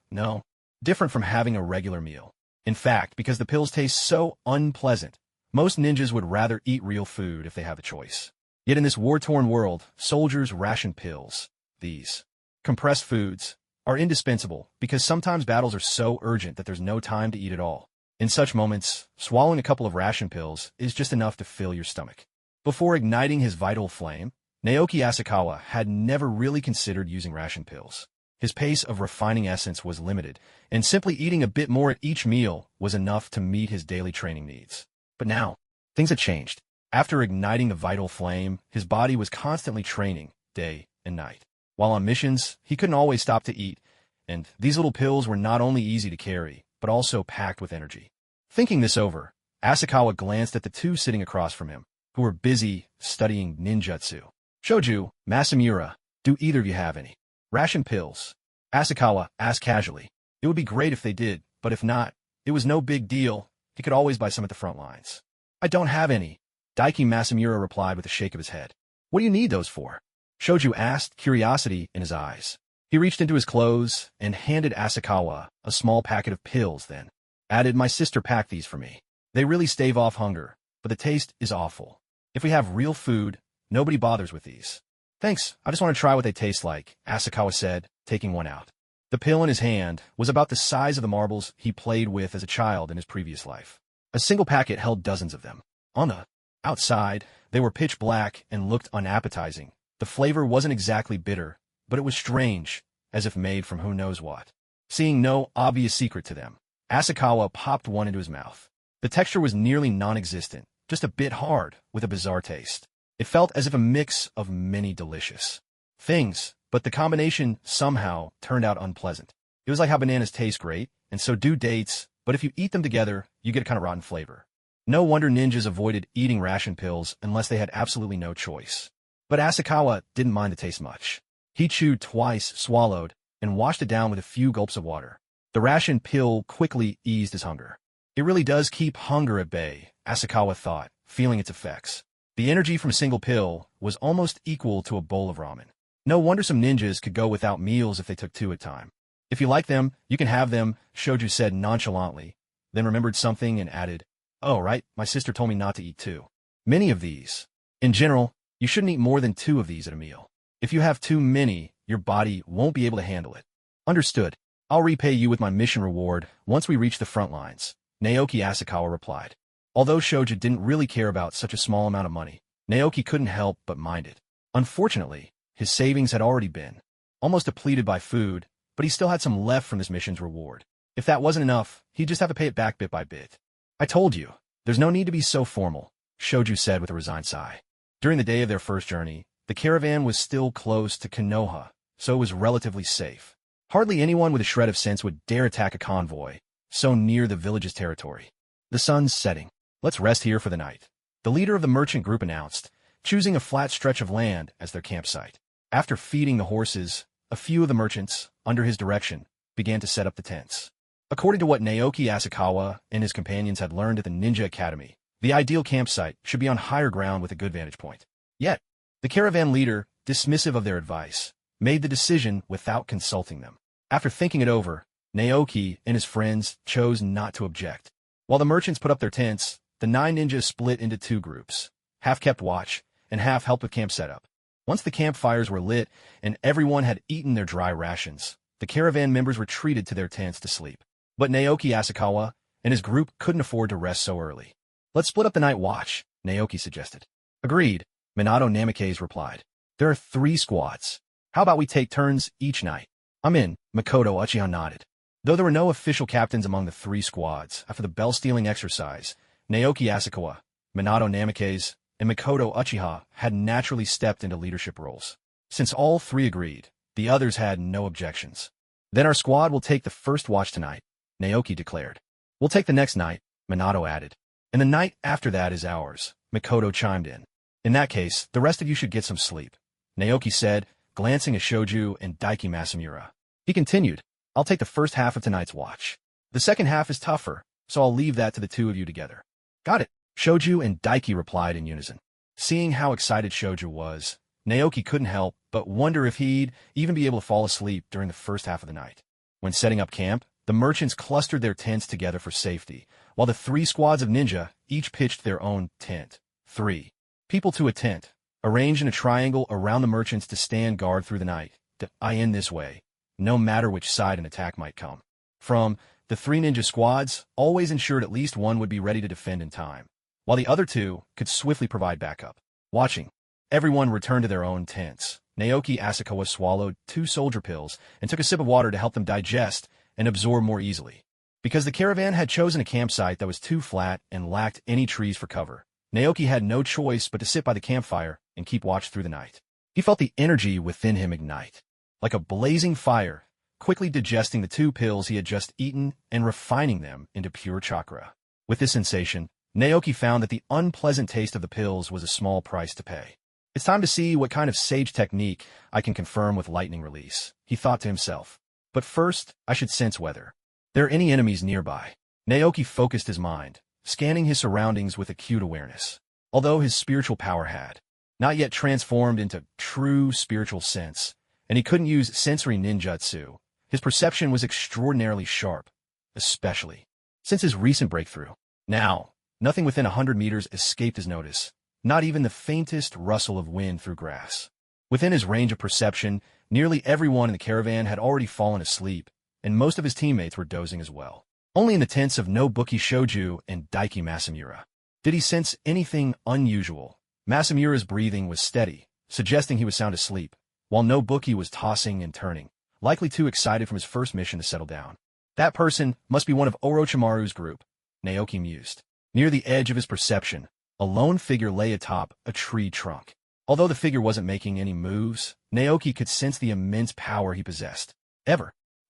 different from having a regular meal. In fact, because the pills taste so unpleasant, most ninjas would rather eat real food if they have a choice. Yet in this war-torn world, soldiers ration pills. These compressed foods are indispensable because sometimes battles are so urgent that there's no time to eat at all. In such moments, swallowing a couple of ration pills is just enough to fill your stomach. Before igniting his vital flame, Naoki Asakawa had never really considered using ration pills. His pace of refining essence was limited, and simply eating a bit more at each meal was enough to meet his daily training needs. But now, things had changed. After igniting the vital flame, his body was constantly training, day and night. While on missions, he couldn't always stop to eat, and these little pills were not only easy to carry, but also packed with energy. Thinking this over, Asakawa glanced at the two sitting across from him, who were busy studying ninjutsu. Shoju, Masamura, do either of you have any ration pills? Asakawa asked casually. It would be great if they did, but if not, it was no big deal. He could always buy some at the front lines. I don't have any, Daiki Masamura replied with a shake of his head. What do you need those for? Shoju asked, curiosity in his eyes. He reached into his clothes and handed Asakawa a small packet of pills, then added, my sister packed these for me. They really stave off hunger, but the taste is awful. If we have real food, nobody bothers with these. Thanks, I just want to try what they taste like, Asakawa said, taking one out. The pill in his hand was about the size of the marbles he played with as a child in his previous life. A single packet held dozens of them. On the outside, they were pitch black and looked unappetizing. The flavor wasn't exactly bitter, but it was strange, as if made from who knows what. Seeing no obvious secret to them, Asakawa popped one into his mouth. The texture was nearly non-existent, just a bit hard, with a bizarre taste. It felt as if a mix of many delicious things, but the combination somehow turned out unpleasant. It was like how bananas taste great, and so do dates, but if you eat them together, you get a kind of rotten flavor. No wonder ninjas avoided eating ration pills unless they had absolutely no choice. But Asakawa didn't mind the taste much. He chewed twice, swallowed, and washed it down with a few gulps of water. The ration pill quickly eased his hunger. It really does keep hunger at bay, Asakawa thought, feeling its effects. The energy from a single pill was almost equal to a bowl of ramen. No wonder some ninjas could go without meals if they took two at a time. If you like them, you can have them, Shoju said nonchalantly, then remembered something and added, Oh, right, my sister told me not to eat too many of these. In general, you shouldn't eat more than 2 of these at a meal. If you have too many, your body won't be able to handle it. Understood. I'll repay you with my mission reward once we reach the front lines, Naoki Asakawa replied. Although Shoju didn't really care about such a small amount of money, Naoki couldn't help but mind it. Unfortunately, his savings had already been almost depleted by food, but he still had some left from this mission's reward. If that wasn't enough, he'd just have to pay it back bit by bit. I told you, there's no need to be so formal, Shoju said with a resigned sigh. During the day of their first journey, the caravan was still close to Konoha, so it was relatively safe. Hardly anyone with a shred of sense would dare attack a convoy, so near the village's territory. The sun's setting. Let's rest here for the night, the leader of the merchant group announced, choosing a flat stretch of land as their campsite. After feeding the horses, a few of the merchants, under his direction, began to set up the tents. According to what Naoki Asakawa and his companions had learned at the Ninja Academy, the ideal campsite should be on higher ground with a good vantage point. Yet, the caravan leader, dismissive of their advice, made the decision without consulting them. After thinking it over, Naoki and his friends chose not to object. While the merchants put up their tents, the 9 ninjas split into 2 groups. Half kept watch, and half helped with camp setup. Once the campfires were lit and everyone had eaten their dry rations, the caravan members retreated to their tents to sleep. But Naoki Asakawa and his group couldn't afford to rest so early. Let's split up the night watch, Naoki suggested. Agreed, Minato Namikaze replied. There are 3 squads. How about we take turns each night? I'm in, Makoto Uchiha nodded. Though there were no official captains among the 3 squads, after the bell-stealing exercise, Naoki Asakawa, Minato Namikaze, and Makoto Uchiha had naturally stepped into leadership roles. Since all 3 agreed, the others had no objections. Then our squad will take the first watch tonight, Naoki declared. We'll take the next night, Minato added. And the night after that is ours, Makoto chimed in. In that case, the rest of you should get some sleep, Naoki said, glancing at Shoju and Daiki Masamura. He continued, I'll take the first half of tonight's watch. The second half is tougher, so I'll leave that to the 2 of you together. Got it, Shoju and Daiki replied in unison. Seeing how excited Shoju was, Naoki couldn't help but wonder if he'd even be able to fall asleep during the first half of the night. When setting up camp, the merchants clustered their tents together for safety, while the 3 squads of ninja each pitched their own tent. 3 people to a tent, arranged in a triangle around the merchants to stand guard through the night. In this way, no matter which side an attack might come. From the 3 ninja squads, always ensured at least one would be ready to defend in time, while the other 2 could swiftly provide backup. Watching, everyone returned to their own tents. Naoki Asakawa swallowed 2 soldier pills and took a sip of water to help them digest and absorb more easily. Because the caravan had chosen a campsite that was too flat and lacked any trees for cover, Naoki had no choice but to sit by the campfire and keep watch through the night. He felt the energy within him ignite, like a blazing fire, quickly digesting the 2 pills he had just eaten and refining them into pure chakra. With this sensation, Naoki found that the unpleasant taste of the pills was a small price to pay. It's time to see what kind of sage technique I can confirm with lightning release, he thought to himself. But first, I should sense whether there are any enemies nearby. Naoki focused his mind, scanning his surroundings with acute awareness. Although his spiritual power had not yet transformed into true spiritual sense, and he couldn't use sensory ninjutsu, his perception was extraordinarily sharp, especially since his recent breakthrough. Now, nothing within 100 meters escaped his notice, not even the faintest rustle of wind through grass. Within his range of perception, nearly everyone in the caravan had already fallen asleep, and most of his teammates were dozing as well. Only in the tents of Nobuki Shoju and Daiki Masamura did he sense anything unusual. Masamura's breathing was steady, suggesting he was sound asleep, while Nobuki was tossing and turning, likely too excited from his first mission to settle down. That person must be one of Orochimaru's group, Naoki mused. Near the edge of his perception, a lone figure lay atop a tree trunk. Although the figure wasn't making any moves, Naoki could sense the immense power he possessed.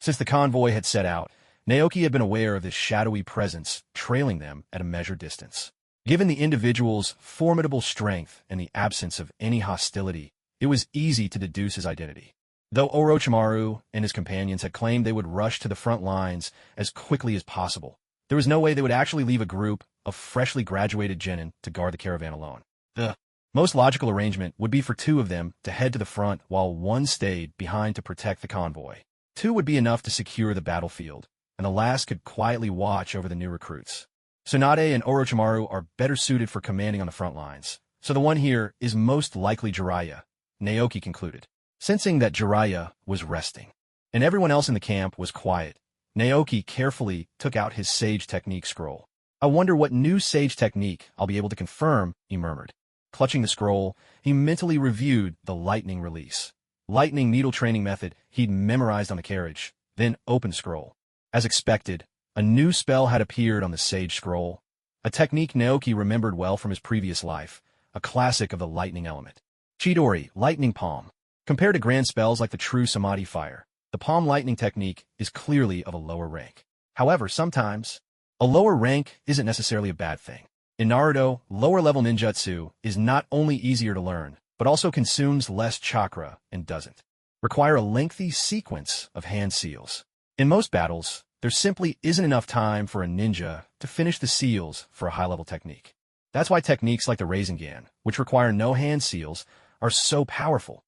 Since the convoy had set out, Naoki had been aware of this shadowy presence trailing them at a measured distance. Given the individual's formidable strength and the absence of any hostility, it was easy to deduce his identity. Though Orochimaru and his companions had claimed they would rush to the front lines as quickly as possible, there was no way they would actually leave a group of freshly graduated genin to guard the caravan alone. The most logical arrangement would be for 2 of them to head to the front while 1 stayed behind to protect the convoy. 2 would be enough to secure the battlefield, and the last could quietly watch over the new recruits. Tsunade and Orochimaru are better suited for commanding on the front lines, so the one here is most likely Jiraiya, Naoki concluded. Sensing that Jiraiya was resting, and everyone else in the camp was quiet, Naoki carefully took out his Sage Technique scroll. I wonder what new Sage Technique I'll be able to confirm, he murmured. Clutching the scroll, he mentally reviewed the lightning release. Lightning needle training method he'd memorized on the carriage, then opened scroll. As expected, a new spell had appeared on the Sage Scroll, a technique Naoki remembered well from his previous life, a classic of the lightning element. Chidori, Lightning Palm. Compared to grand spells like the true Samadhi Fire, the Palm Lightning technique is clearly of a lower rank. However, sometimes, a lower rank isn't necessarily a bad thing. In Naruto, lower-level ninjutsu is not only easier to learn, but also consumes less chakra and doesn't require a lengthy sequence of hand seals. In most battles, there simply isn't enough time for a ninja to finish the seals for a high-level technique. That's why techniques like the Rasengan, which require no hand seals, are so powerful,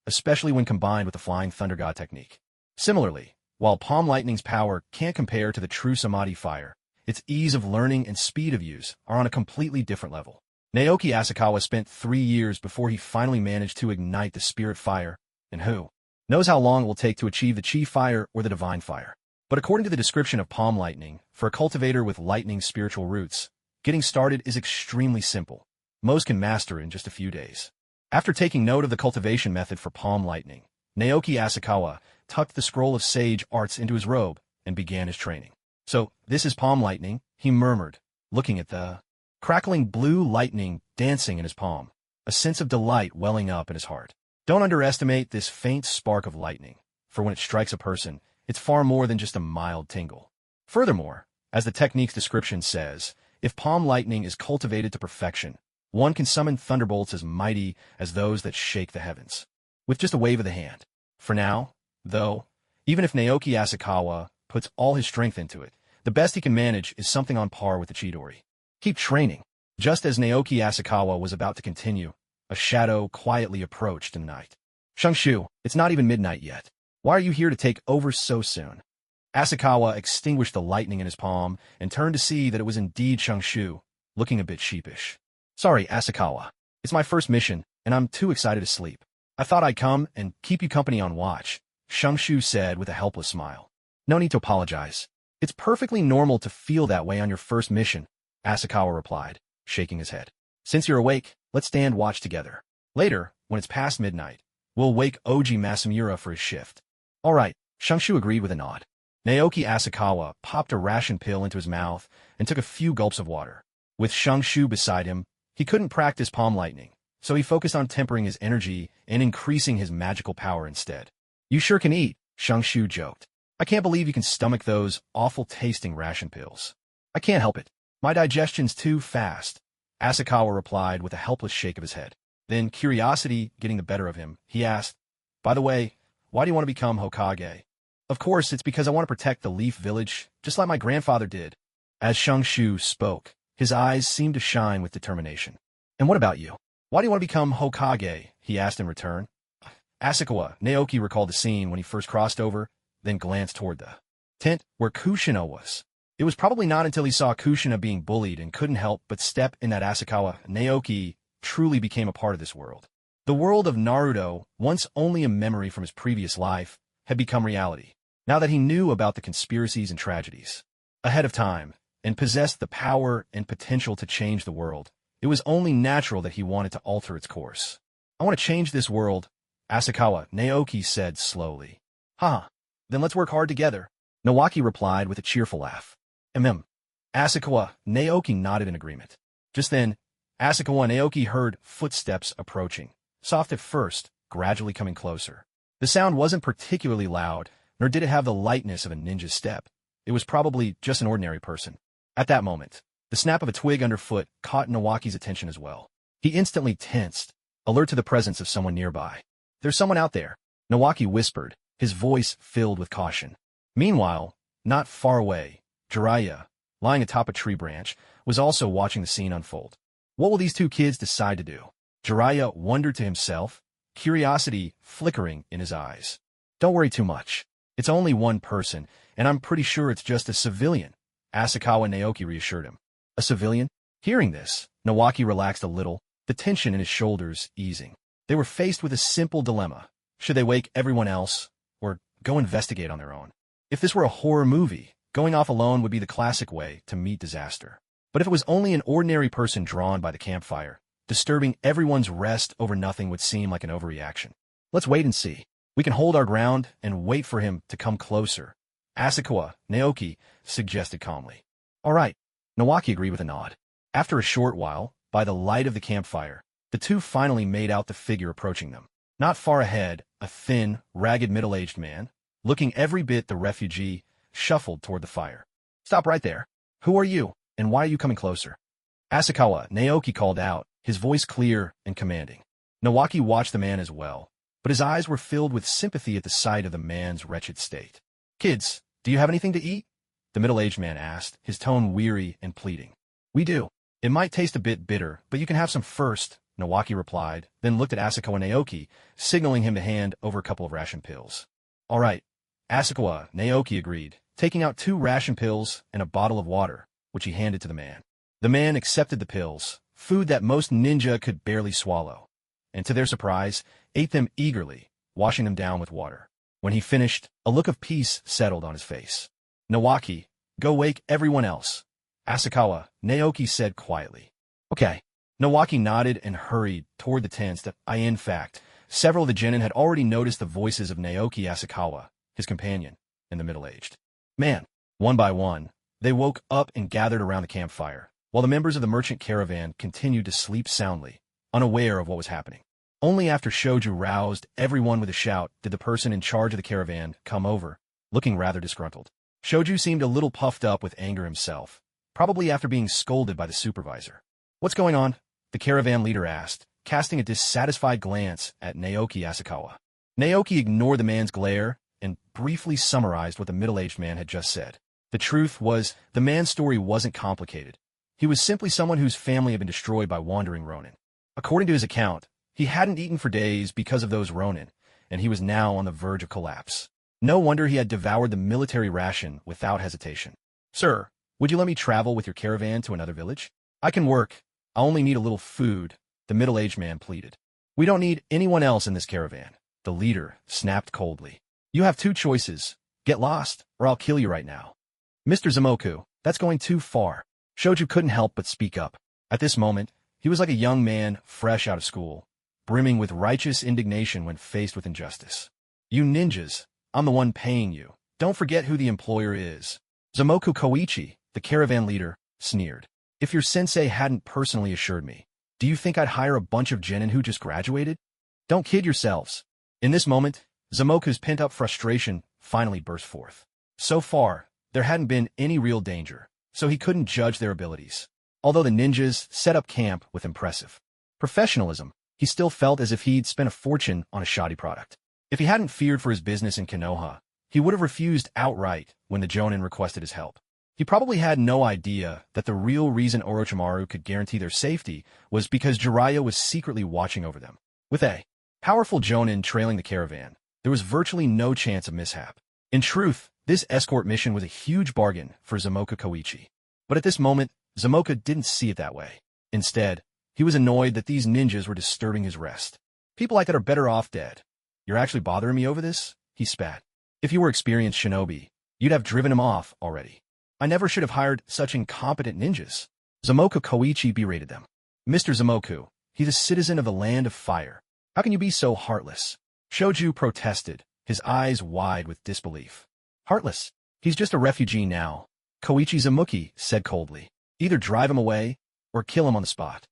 especially when combined with the Flying Thunder God technique. Similarly, while Palm Lightning's power can't compare to the true Samadhi Fire, its ease of learning and speed of use are on a completely different level. Naoki Asakawa spent 3 years before he finally managed to ignite the Spirit Fire, and who knows how long it will take to achieve the Chi Fire or the Divine Fire. But according to the description of Palm Lightning, for a cultivator with lightning spiritual roots, getting started is extremely simple. Most can master it in just a few days. After taking note of the cultivation method for Palm Lightning, Naoki Asakawa tucked the scroll of sage arts into his robe and began his training. So, this is Palm Lightning, he murmured, looking at the crackling blue lightning dancing in his palm, a sense of delight welling up in his heart. Don't underestimate this faint spark of lightning, for when it strikes a person, it's far more than just a mild tingle. Furthermore, as the technique's description says, if Palm Lightning is cultivated to perfection, one can summon thunderbolts as mighty as those that shake the heavens, with just a wave of the hand. For now, though, even if Naoki Asakawa puts all his strength into it, the best he can manage is something on par with the Chidori. Keep training. Just as Naoki Asakawa was about to continue, a shadow quietly approached in the night. Shungshu, it's not even midnight yet. Why are you here to take over so soon? Asakawa extinguished the lightning in his palm and turned to see that it was indeed Shungshu, looking a bit sheepish. Sorry, Asakawa. It's my first mission, and I'm too excited to sleep. I thought I'd come and keep you company on watch, Shungshu said with a helpless smile. No need to apologize. It's perfectly normal to feel that way on your first mission, Asakawa replied, shaking his head. Since you're awake, let's stand watch together. Later, when it's past midnight, we'll wake Oji Masamura for his shift. All right, Shungshu agreed with a nod. Naoki Asakawa popped a ration pill into his mouth and took a few gulps of water. With Shungshu beside him, he couldn't practice Palm Lightning, so he focused on tempering his energy and increasing his magical power instead. You sure can eat, Shungshu joked. I can't believe you can stomach those awful-tasting ration pills. I can't help it. My digestion's too fast, Asakawa replied with a helpless shake of his head. Then, curiosity getting the better of him, he asked, By the way, why do you want to become Hokage? Of course, it's because I want to protect the Leaf Village, just like my grandfather did. As Shungshu spoke, his eyes seemed to shine with determination. And what about you? Why do you want to become Hokage? He asked in return. Asakawa, Naoki recalled the scene when he first crossed over, then glanced toward the tent where Kushina was. It was probably not until he saw Kushina being bullied and couldn't help but step in that Asakawa, Naoki, truly became a part of this world. The world of Naruto, once only a memory from his previous life, had become reality, now that he knew about the conspiracies and tragedies ahead of time, and possessed the power and potential to change the world. It was only natural that he wanted to alter its course. I want to change this world, Asakawa, Naoki said slowly. Then let's work hard together, Naoki replied with a cheerful laugh. Asakawa, Naoki nodded in agreement. Just then, Asakawa and Naoki heard footsteps approaching, soft at first, gradually coming closer. The sound wasn't particularly loud, nor did it have the lightness of a ninja's step. It was probably just an ordinary person. At that moment, the snap of a twig underfoot caught Naoki's attention as well. He instantly tensed, alert to the presence of someone nearby. There's someone out there, Naoki whispered, his voice filled with caution. Meanwhile, not far away, Jiraiya, lying atop a tree branch, was also watching the scene unfold. What will these two kids decide to do? Jiraiya wondered to himself, curiosity flickering in his eyes. Don't worry too much. It's only one person, and I'm pretty sure it's just a civilian, Asakawa Naoki reassured him. A civilian? Hearing this, Naoki relaxed a little, the tension in his shoulders easing. They were faced with a simple dilemma. Should they wake everyone else, or go investigate on their own? If this were a horror movie, going off alone would be the classic way to meet disaster. But if it was only an ordinary person drawn by the campfire, disturbing everyone's rest over nothing would seem like an overreaction. Let's wait and see. We can hold our ground and wait for him to come closer. Asakawa, Naoki, suggested calmly. All right. Naoki agreed with a nod. After a short while, by the light of the campfire, the two finally made out the figure approaching them. Not far ahead, a thin, ragged middle-aged man, looking every bit the refugee, shuffled toward the fire. Stop right there. Who are you, and why are you coming closer? Asakawa, Naoki called out, his voice clear and commanding. Naoki watched the man as well, but his eyes were filled with sympathy at the sight of the man's wretched state. Kids, do you have anything to eat? The middle-aged man asked, his tone weary and pleading. We do. It might taste a bit bitter, but you can have some first, Naoki replied, then looked at Asakawa and Naoki, signaling him to hand over a couple of ration pills. All right. Asakawa, Naoki agreed, taking out 2 ration pills and a bottle of water, which he handed to the man. The man accepted the pills, food that most ninja could barely swallow, and to their surprise, ate them eagerly, washing them down with water. When he finished, a look of peace settled on his face. Naoki, go wake everyone else. Asakawa, Naoki said quietly. Okay. Naoki nodded and hurried toward the tents that in fact, several of the genin had already noticed the voices of Naoki Asakawa, his companion, and the middle-aged man. One by one, they woke up and gathered around the campfire, while the members of the merchant caravan continued to sleep soundly, unaware of what was happening. Only after Shoju roused everyone with a shout did the person in charge of the caravan come over, looking rather disgruntled. Shoju seemed a little puffed up with anger himself, probably after being scolded by the supervisor. What's going on? The caravan leader asked, casting a dissatisfied glance at Naoki Asakawa. Naoki ignored the man's glare and briefly summarized what the middle-aged man had just said. The truth was, the man's story wasn't complicated. He was simply someone whose family had been destroyed by wandering Ronin. According to his account, he hadn't eaten for days because of those Ronin, and he was now on the verge of collapse. No wonder he had devoured the military ration without hesitation. Sir, would you let me travel with your caravan to another village? I can work. I only need a little food, the middle-aged man pleaded. We don't need anyone else in this caravan, the leader snapped coldly. You have 2 choices. Get lost, or I'll kill you right now. Mr. Zamoku, that's going too far. Shoju couldn't help but speak up. At this moment, he was like a young man fresh out of school, brimming with righteous indignation when faced with injustice. You ninjas, I'm the one paying you. Don't forget who the employer is. Zamoku Koichi, the caravan leader, sneered. If your sensei hadn't personally assured me, do you think I'd hire a bunch of genin who just graduated? Don't kid yourselves. In this moment, Zamoku's pent-up frustration finally burst forth. So far, there hadn't been any real danger, so he couldn't judge their abilities. Although the ninjas set up camp with impressive professionalism, he still felt as if he'd spent a fortune on a shoddy product. If he hadn't feared for his business in Konoha, he would have refused outright when the Jonin requested his help. He probably had no idea that the real reason Orochimaru could guarantee their safety was because Jiraiya was secretly watching over them. With a powerful Jonin trailing the caravan, there was virtually no chance of mishap. In truth, this escort mission was a huge bargain for Zamoku Koichi. But at this moment, Zamoka didn't see it that way. Instead, he was annoyed that these ninjas were disturbing his rest. People like that are better off dead. You're actually bothering me over this? He spat. If you were experienced shinobi, you'd have driven him off already. I never should have hired such incompetent ninjas. Zamoku Koichi berated them. Mr. Zamoku, he's a citizen of the land of fire. How can you be so heartless? Shoju protested, his eyes wide with disbelief. Heartless? He's just a refugee now. Koichi Zamuki said coldly. Either drive him away, or kill him on the spot.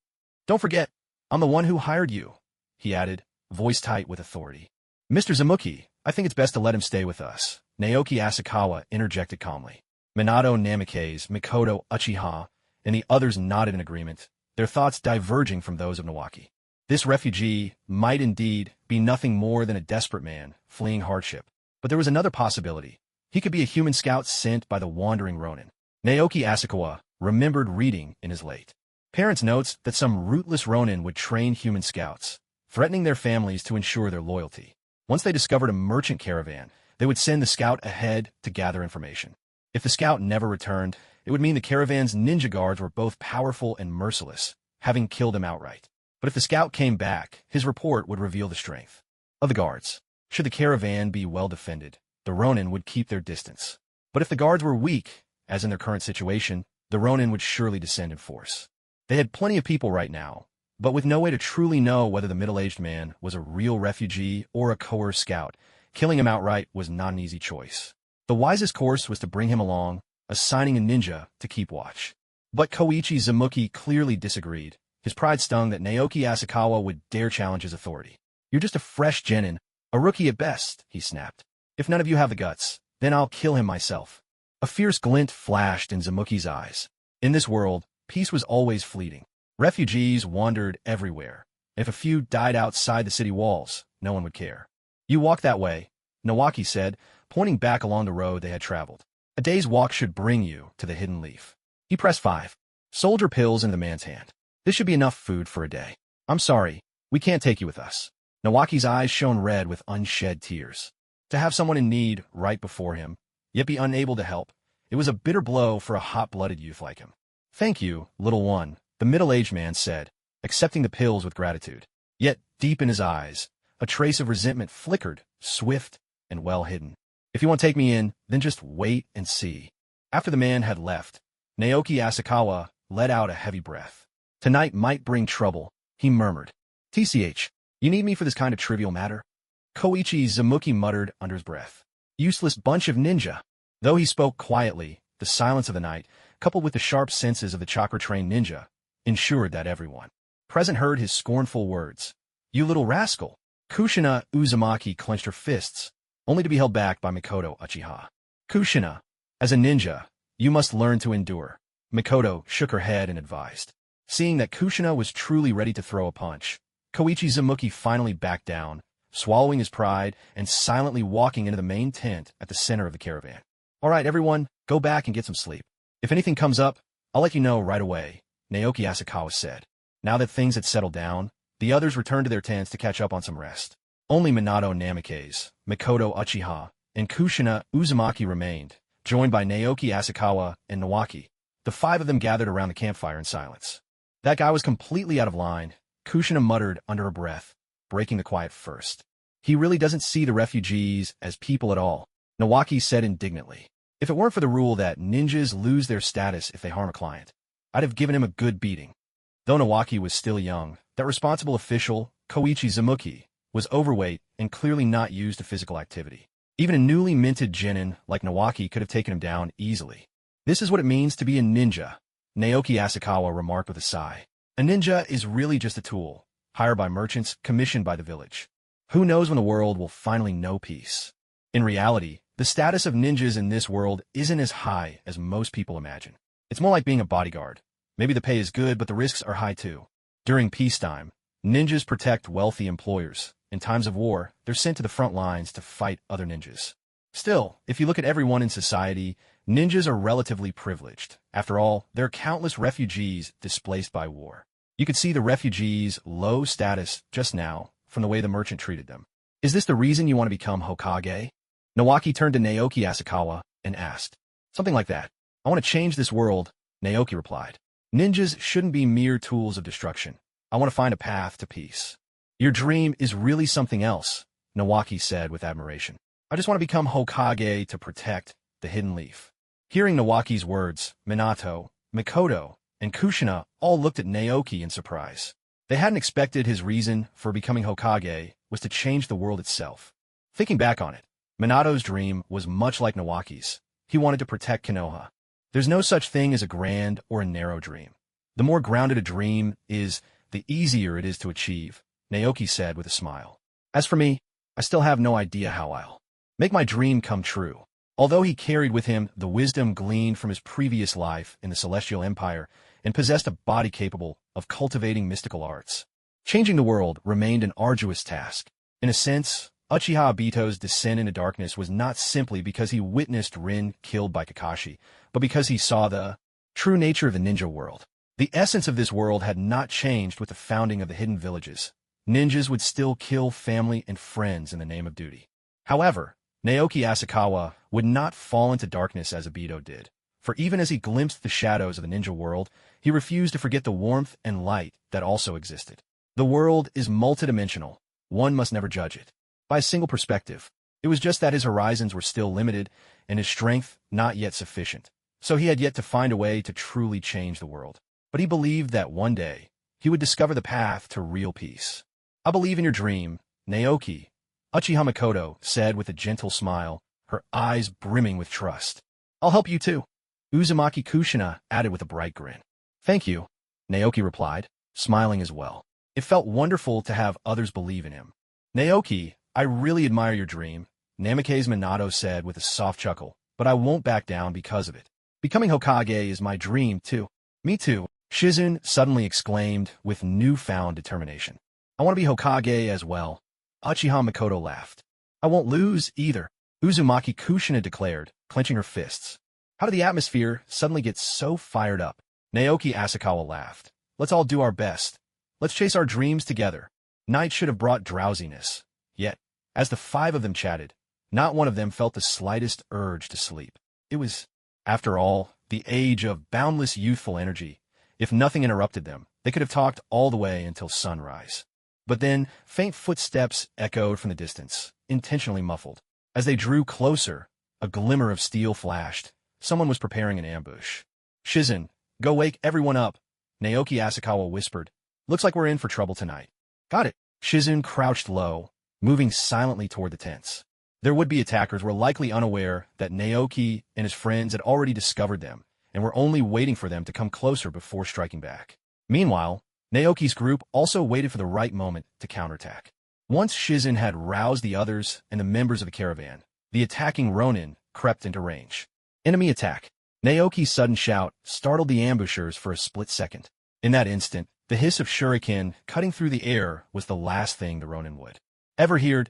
Don't forget, I'm the one who hired you, he added, voice tight with authority. Mr. Zamuki, I think it's best to let him stay with us, Naoki Asakawa interjected calmly. Minato Namikaze, Mikoto Uchiha, and the others nodded in agreement, their thoughts diverging from those of Naoki. This refugee might indeed be nothing more than a desperate man fleeing hardship, but there was another possibility. He could be a human scout sent by the wandering Ronin. Naoki Asakawa remembered reading in his late parents' notes that some rootless Ronin would train human scouts, threatening their families to ensure their loyalty. Once they discovered a merchant caravan, they would send the scout ahead to gather information. If the scout never returned, it would mean the caravan's ninja guards were both powerful and merciless, having killed him outright. But if the scout came back, his report would reveal the strength of the guards. Should the caravan be well defended, the Ronin would keep their distance. But if the guards were weak, as in their current situation, the Ronin would surely descend in force. They had plenty of people right now, but with no way to truly know whether the middle-aged man was a real refugee or a coerced scout, killing him outright was not an easy choice. The wisest course was to bring him along, assigning a ninja to keep watch. But Koichi Zamuki clearly disagreed. His pride stung that Naoki Asakawa would dare challenge his authority. "You're just a fresh Jonin, a rookie at best," he snapped. "If none of you have the guts, then I'll kill him myself." A fierce glint flashed in Zamuki's eyes. In this world, peace was always fleeting. Refugees wandered everywhere. If a few died outside the city walls, no one would care. "You walk that way," Naoki said, pointing back along the road they had traveled. "A day's walk should bring you to the hidden leaf." He pressed 5 soldier pills into the man's hand. "This should be enough food for a day. I'm sorry, we can't take you with us." Naoki's eyes shone red with unshed tears. To have someone in need right before him, yet be unable to help, it was a bitter blow for a hot-blooded youth like him. "Thank you, little one," the middle-aged man said, accepting the pills with gratitude. Yet, deep in his eyes, a trace of resentment flickered, swift and well hidden. "If you want to take me in, then just wait and see." After the man had left, Naoki Asakawa let out a heavy breath. "Tonight might bring trouble," he murmured. "TCH, you need me for this kind of trivial matter?" Koichi Zamuki muttered under his breath. "Useless bunch of ninja." Though he spoke quietly, the silence of the night, coupled with the sharp senses of the chakra-trained ninja, ensured that everyone present heard his scornful words. "You little rascal!" Kushina Uzumaki clenched her fists, only to be held back by Mikoto Uchiha. "Kushina, as a ninja, you must learn to endure." Mikoto shook her head and advised. Seeing that Kushina was truly ready to throw a punch, Koichi Zamuki finally backed down, swallowing his pride and silently walking into the main tent at the center of the caravan. "All right, everyone, go back and get some sleep. If anything comes up, I'll let you know right away," Naoki Asakawa said. Now that things had settled down, the others returned to their tents to catch up on some rest. Only Minato Namikaze, Mikoto Uchiha, and Kushina Uzumaki remained, joined by Naoki Asakawa and Naoki. The 5 of them gathered around the campfire in silence. "That guy was completely out of line," Kushina muttered under her breath, breaking the quiet first. "He really doesn't see the refugees as people at all," Naoki said indignantly. "If it weren't for the rule that ninjas lose their status if they harm a client, I'd have given him a good beating." Though Naoki was still young, that responsible official, Koichi Zamuki, was overweight and clearly not used to physical activity. Even a newly minted Jonin like Naoki could have taken him down easily. "This is what it means to be a ninja," Naoki Asakawa remarked with a sigh. "A ninja is really just a tool, hired by merchants, commissioned by the village. Who knows when the world will finally know peace?" In reality, the status of ninjas in this world isn't as high as most people imagine. It's more like being a bodyguard. Maybe the pay is good, but the risks are high too. During peacetime, ninjas protect wealthy employers. In times of war, they're sent to the front lines to fight other ninjas. Still, if you look at everyone in society, ninjas are relatively privileged. After all, there are countless refugees displaced by war. You could see the refugees' low status just now from the way the merchant treated them. "Is this the reason you want to become Hokage?" Naoki turned to Naoki Asakawa and asked. "Something like that. I want to change this world," Naoki replied. "Ninjas shouldn't be mere tools of destruction. I want to find a path to peace." "Your dream is really something else," Naoki said with admiration. "I just want to become Hokage to protect the hidden leaf." Hearing Naoki's words, Minato, Mikoto, and Kushina all looked at Naoki in surprise. They hadn't expected his reason for becoming Hokage was to change the world itself. Thinking back on it, Minato's dream was much like Naoki's. He wanted to protect Konoha. There's no such thing as a grand or a narrow dream. The more grounded a dream is, the easier it is to achieve, Naoki said with a smile. "As for me, I still have no idea how I'll make my dream come true." Although he carried with him the wisdom gleaned from his previous life in the Celestial Empire and possessed a body capable of cultivating mystical arts, changing the world remained an arduous task. In a sense, Uchiha Obito's descent into darkness was not simply because he witnessed Rin killed by Kakashi, but because he saw the true nature of the ninja world. The essence of this world had not changed with the founding of the hidden villages. Ninjas would still kill family and friends in the name of duty. However, Naoki Asakawa would not fall into darkness as Obito did, for even as he glimpsed the shadows of the ninja world, he refused to forget the warmth and light that also existed. The world is multidimensional. One must never judge it by a single perspective. It was just that his horizons were still limited and his strength not yet sufficient. So he had yet to find a way to truly change the world. But he believed that one day he would discover the path to real peace. "I believe in your dream, Naoki," Uchiha Makoto said with a gentle smile, her eyes brimming with trust. "I'll help you too," Uzumaki Kushina added with a bright grin. "Thank you," Naoki replied, smiling as well. It felt wonderful to have others believe in him. "Naoki, I really admire your dream," Namake's Minato said with a soft chuckle, "but I won't back down because of it. Becoming Hokage is my dream too." "Me too," Shizune suddenly exclaimed with newfound determination. "I want to be Hokage as well." Uchiha Makoto laughed. "I won't lose either," Uzumaki Kushina declared, clenching her fists. "How did the atmosphere suddenly get so fired up?" Naoki Asakawa laughed. "Let's all do our best. Let's chase our dreams together." Night should have brought drowsiness. Yet, as the five of them chatted, not one of them felt the slightest urge to sleep. It was, after all, the age of boundless youthful energy. If nothing interrupted them, they could have talked all the way until sunrise. But then, faint footsteps echoed from the distance, intentionally muffled. As they drew closer, a glimmer of steel flashed. Someone was preparing an ambush. "Shizune, go wake everyone up," Naoki Asakawa whispered. "Looks like we're in for trouble tonight." "Got it." Shizune crouched low, moving silently toward the tents. Their would-be attackers were likely unaware that Naoki and his friends had already discovered them and were only waiting for them to come closer before striking back. Meanwhile, Naoki's group also waited for the right moment to counterattack. Once Shizune had roused the others and the members of the caravan, the attacking Ronin crept into range. Enemy attack. Naoki's sudden shout startled the ambushers for a split second. In that instant, the hiss of shuriken cutting through the air was the last thing the Ronin would ever hear.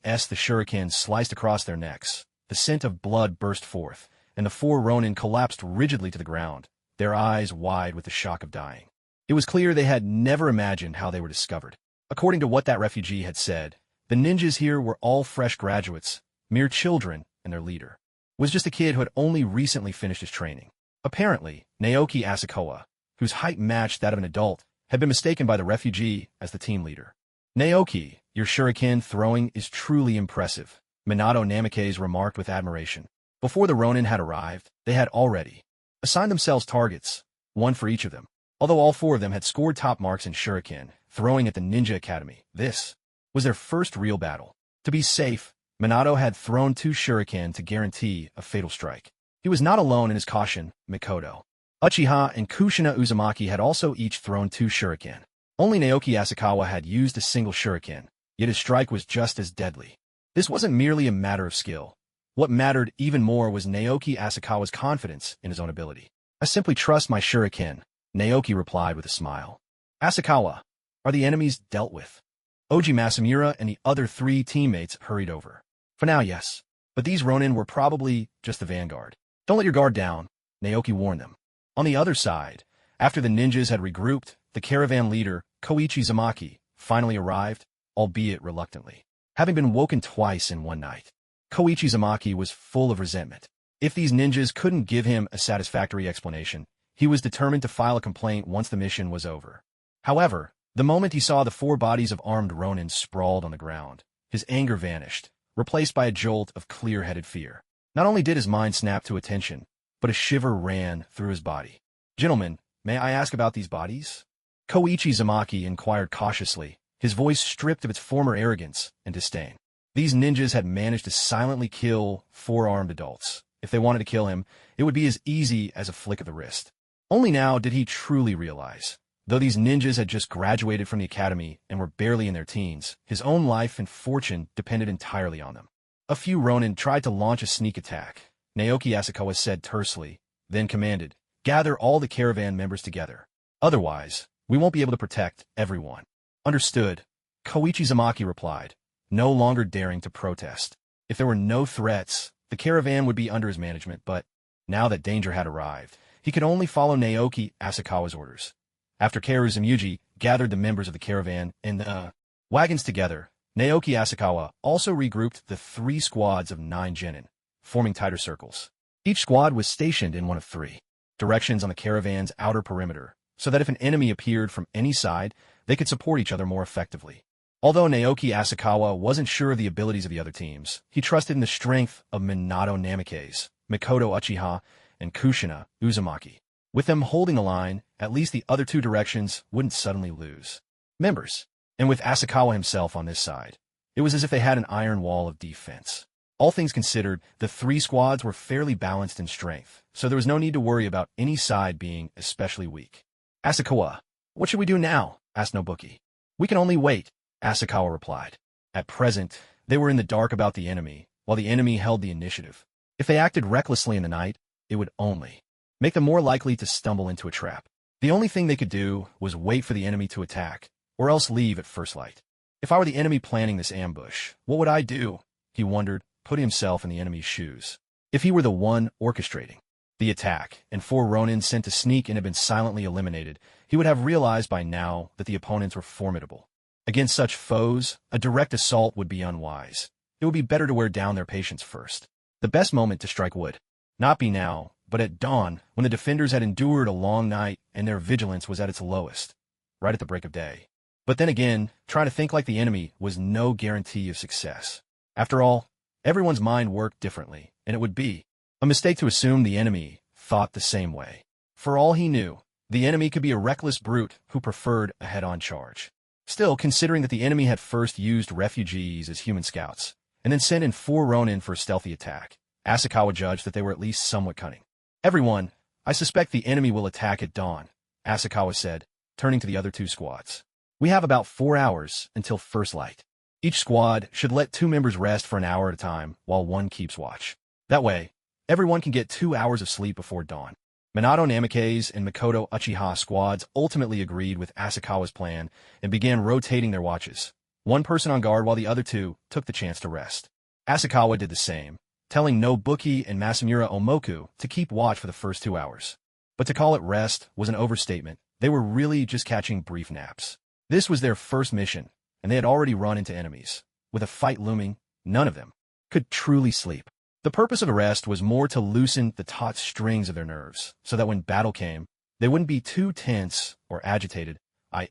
As the shuriken sliced across their necks, the scent of blood burst forth, and the four Ronin collapsed rigidly to the ground, their eyes wide with the shock of dying. It was clear they had never imagined how they were discovered. According to what that refugee had said, the ninjas here were all fresh graduates, mere children, and their leader was just a kid who had only recently finished his training. Apparently, Naoki Asakawa, whose height matched that of an adult, had been mistaken by the refugee as the team leader. "Naoki, your shuriken throwing is truly impressive," Minato Namake's remarked with admiration. Before the Ronin had arrived, they had already assigned themselves targets, one for each of them. Although all four of them had scored top marks in shuriken throwing at the Ninja Academy, this was their first real battle. To be safe, Minato had thrown 2 shuriken to guarantee a fatal strike. He was not alone in his caution, Makoto. Uchiha and Kushina Uzumaki had also each thrown 2 shuriken. Only Naoki Asakawa had used a single shuriken, yet his strike was just as deadly. This wasn't merely a matter of skill. What mattered even more was Naoki Asakawa's confidence in his own ability. "I simply trust my shuriken," Naoki replied with a smile. "Asakawa, are the enemies dealt with?" Oji Masamura and the other 3 teammates hurried over. "For now, yes. But these Ronin were probably just the vanguard. Don't let your guard down," Naoki warned them. On the other side, after the ninjas had regrouped, the caravan leader, Koichi Zamaki, finally arrived, albeit reluctantly. Having been woken twice in one night, Koichi Zamaki was full of resentment. If these ninjas couldn't give him a satisfactory explanation, he was determined to file a complaint once the mission was over. However, the moment he saw the 4 bodies of armed Ronin sprawled on the ground, his anger vanished, replaced by a jolt of clear-headed fear. Not only did his mind snap to attention, but a shiver ran through his body. "Gentlemen, may I ask about these bodies?" Koichi Zamaki inquired cautiously, his voice stripped of its former arrogance and disdain. These ninjas had managed to silently kill 4 armed adults. If they wanted to kill him, it would be as easy as a flick of the wrist. Only now did he truly realize, though these ninjas had just graduated from the academy and were barely in their teens, his own life and fortune depended entirely on them. A few Ronin tried to launch a sneak attack, Naoki Asakawa said tersely, then commanded, "Gather all the caravan members together. Otherwise, we won't be able to protect everyone." "Understood," Koichi Zamaki replied, no longer daring to protest. If there were no threats, the caravan would be under his management, but now that danger had arrived, he could only follow Naoki Asakawa's orders. After Karu Zamuji gathered the members of the caravan and the wagons together, Naoki Asakawa also regrouped the 3 squads of 9 genin, forming tighter circles. Each squad was stationed in one of 3 directions on the caravan's outer perimeter, so that if an enemy appeared from any side, they could support each other more effectively. Although Naoki Asakawa wasn't sure of the abilities of the other teams, he trusted in the strength of Minato Namikaze, Mikoto Uchiha, and Kushina Uzumaki. With them holding the line, at least the other 2 directions wouldn't suddenly lose members. And with Asakawa himself on this side, it was as if they had an iron wall of defense. All things considered, the 3 squads were fairly balanced in strength, so there was no need to worry about any side being especially weak. Asakawa, what should we do now? Asked Nobuki. We can only wait, Asakawa replied. At present, they were in the dark about the enemy, while the enemy held the initiative. If they acted recklessly in the night, it would only make them more likely to stumble into a trap. The only thing they could do was wait for the enemy to attack, or else leave at first light. If I were the enemy planning this ambush, what would I do? He wondered, putting himself in the enemy's shoes. If he were the one orchestrating the attack, and 4 Ronin sent to sneak and had been silently eliminated, he would have realized by now that the opponents were formidable. Against such foes, a direct assault would be unwise. It would be better to wear down their patience first. The best moment to strike would not be now, but at dawn, when the defenders had endured a long night and their vigilance was at its lowest, right at the break of day. But then again, trying to think like the enemy was no guarantee of success. After all, everyone's mind worked differently, and it would be a mistake to assume the enemy thought the same way. For all he knew, the enemy could be a reckless brute who preferred a head-on charge. Still, considering that the enemy had first used refugees as human scouts, and then sent in 4 Ronin for a stealthy attack, Asakawa judged that they were at least somewhat cunning. Everyone, I suspect the enemy will attack at dawn, Asakawa said, turning to the other 2 squads. We have about 4 hours until first light. Each squad should let 2 members rest for an hour at a time while one keeps watch. That way, everyone can get 2 hours of sleep before dawn. Minato Namikaze and Mikoto Uchiha squads ultimately agreed with Asakawa's plan and began rotating their watches. 1 person on guard while the other 2 took the chance to rest. Asakawa did the same, telling Nobuki and Masamura Omoku to keep watch for the first 2 hours. But to call it rest was an overstatement. They were really just catching brief naps. This was their first mission, and they had already run into enemies. With a fight looming, none of them could truly sleep. The purpose of the rest was more to loosen the taut strings of their nerves, so that when battle came, they wouldn't be too tense or agitated.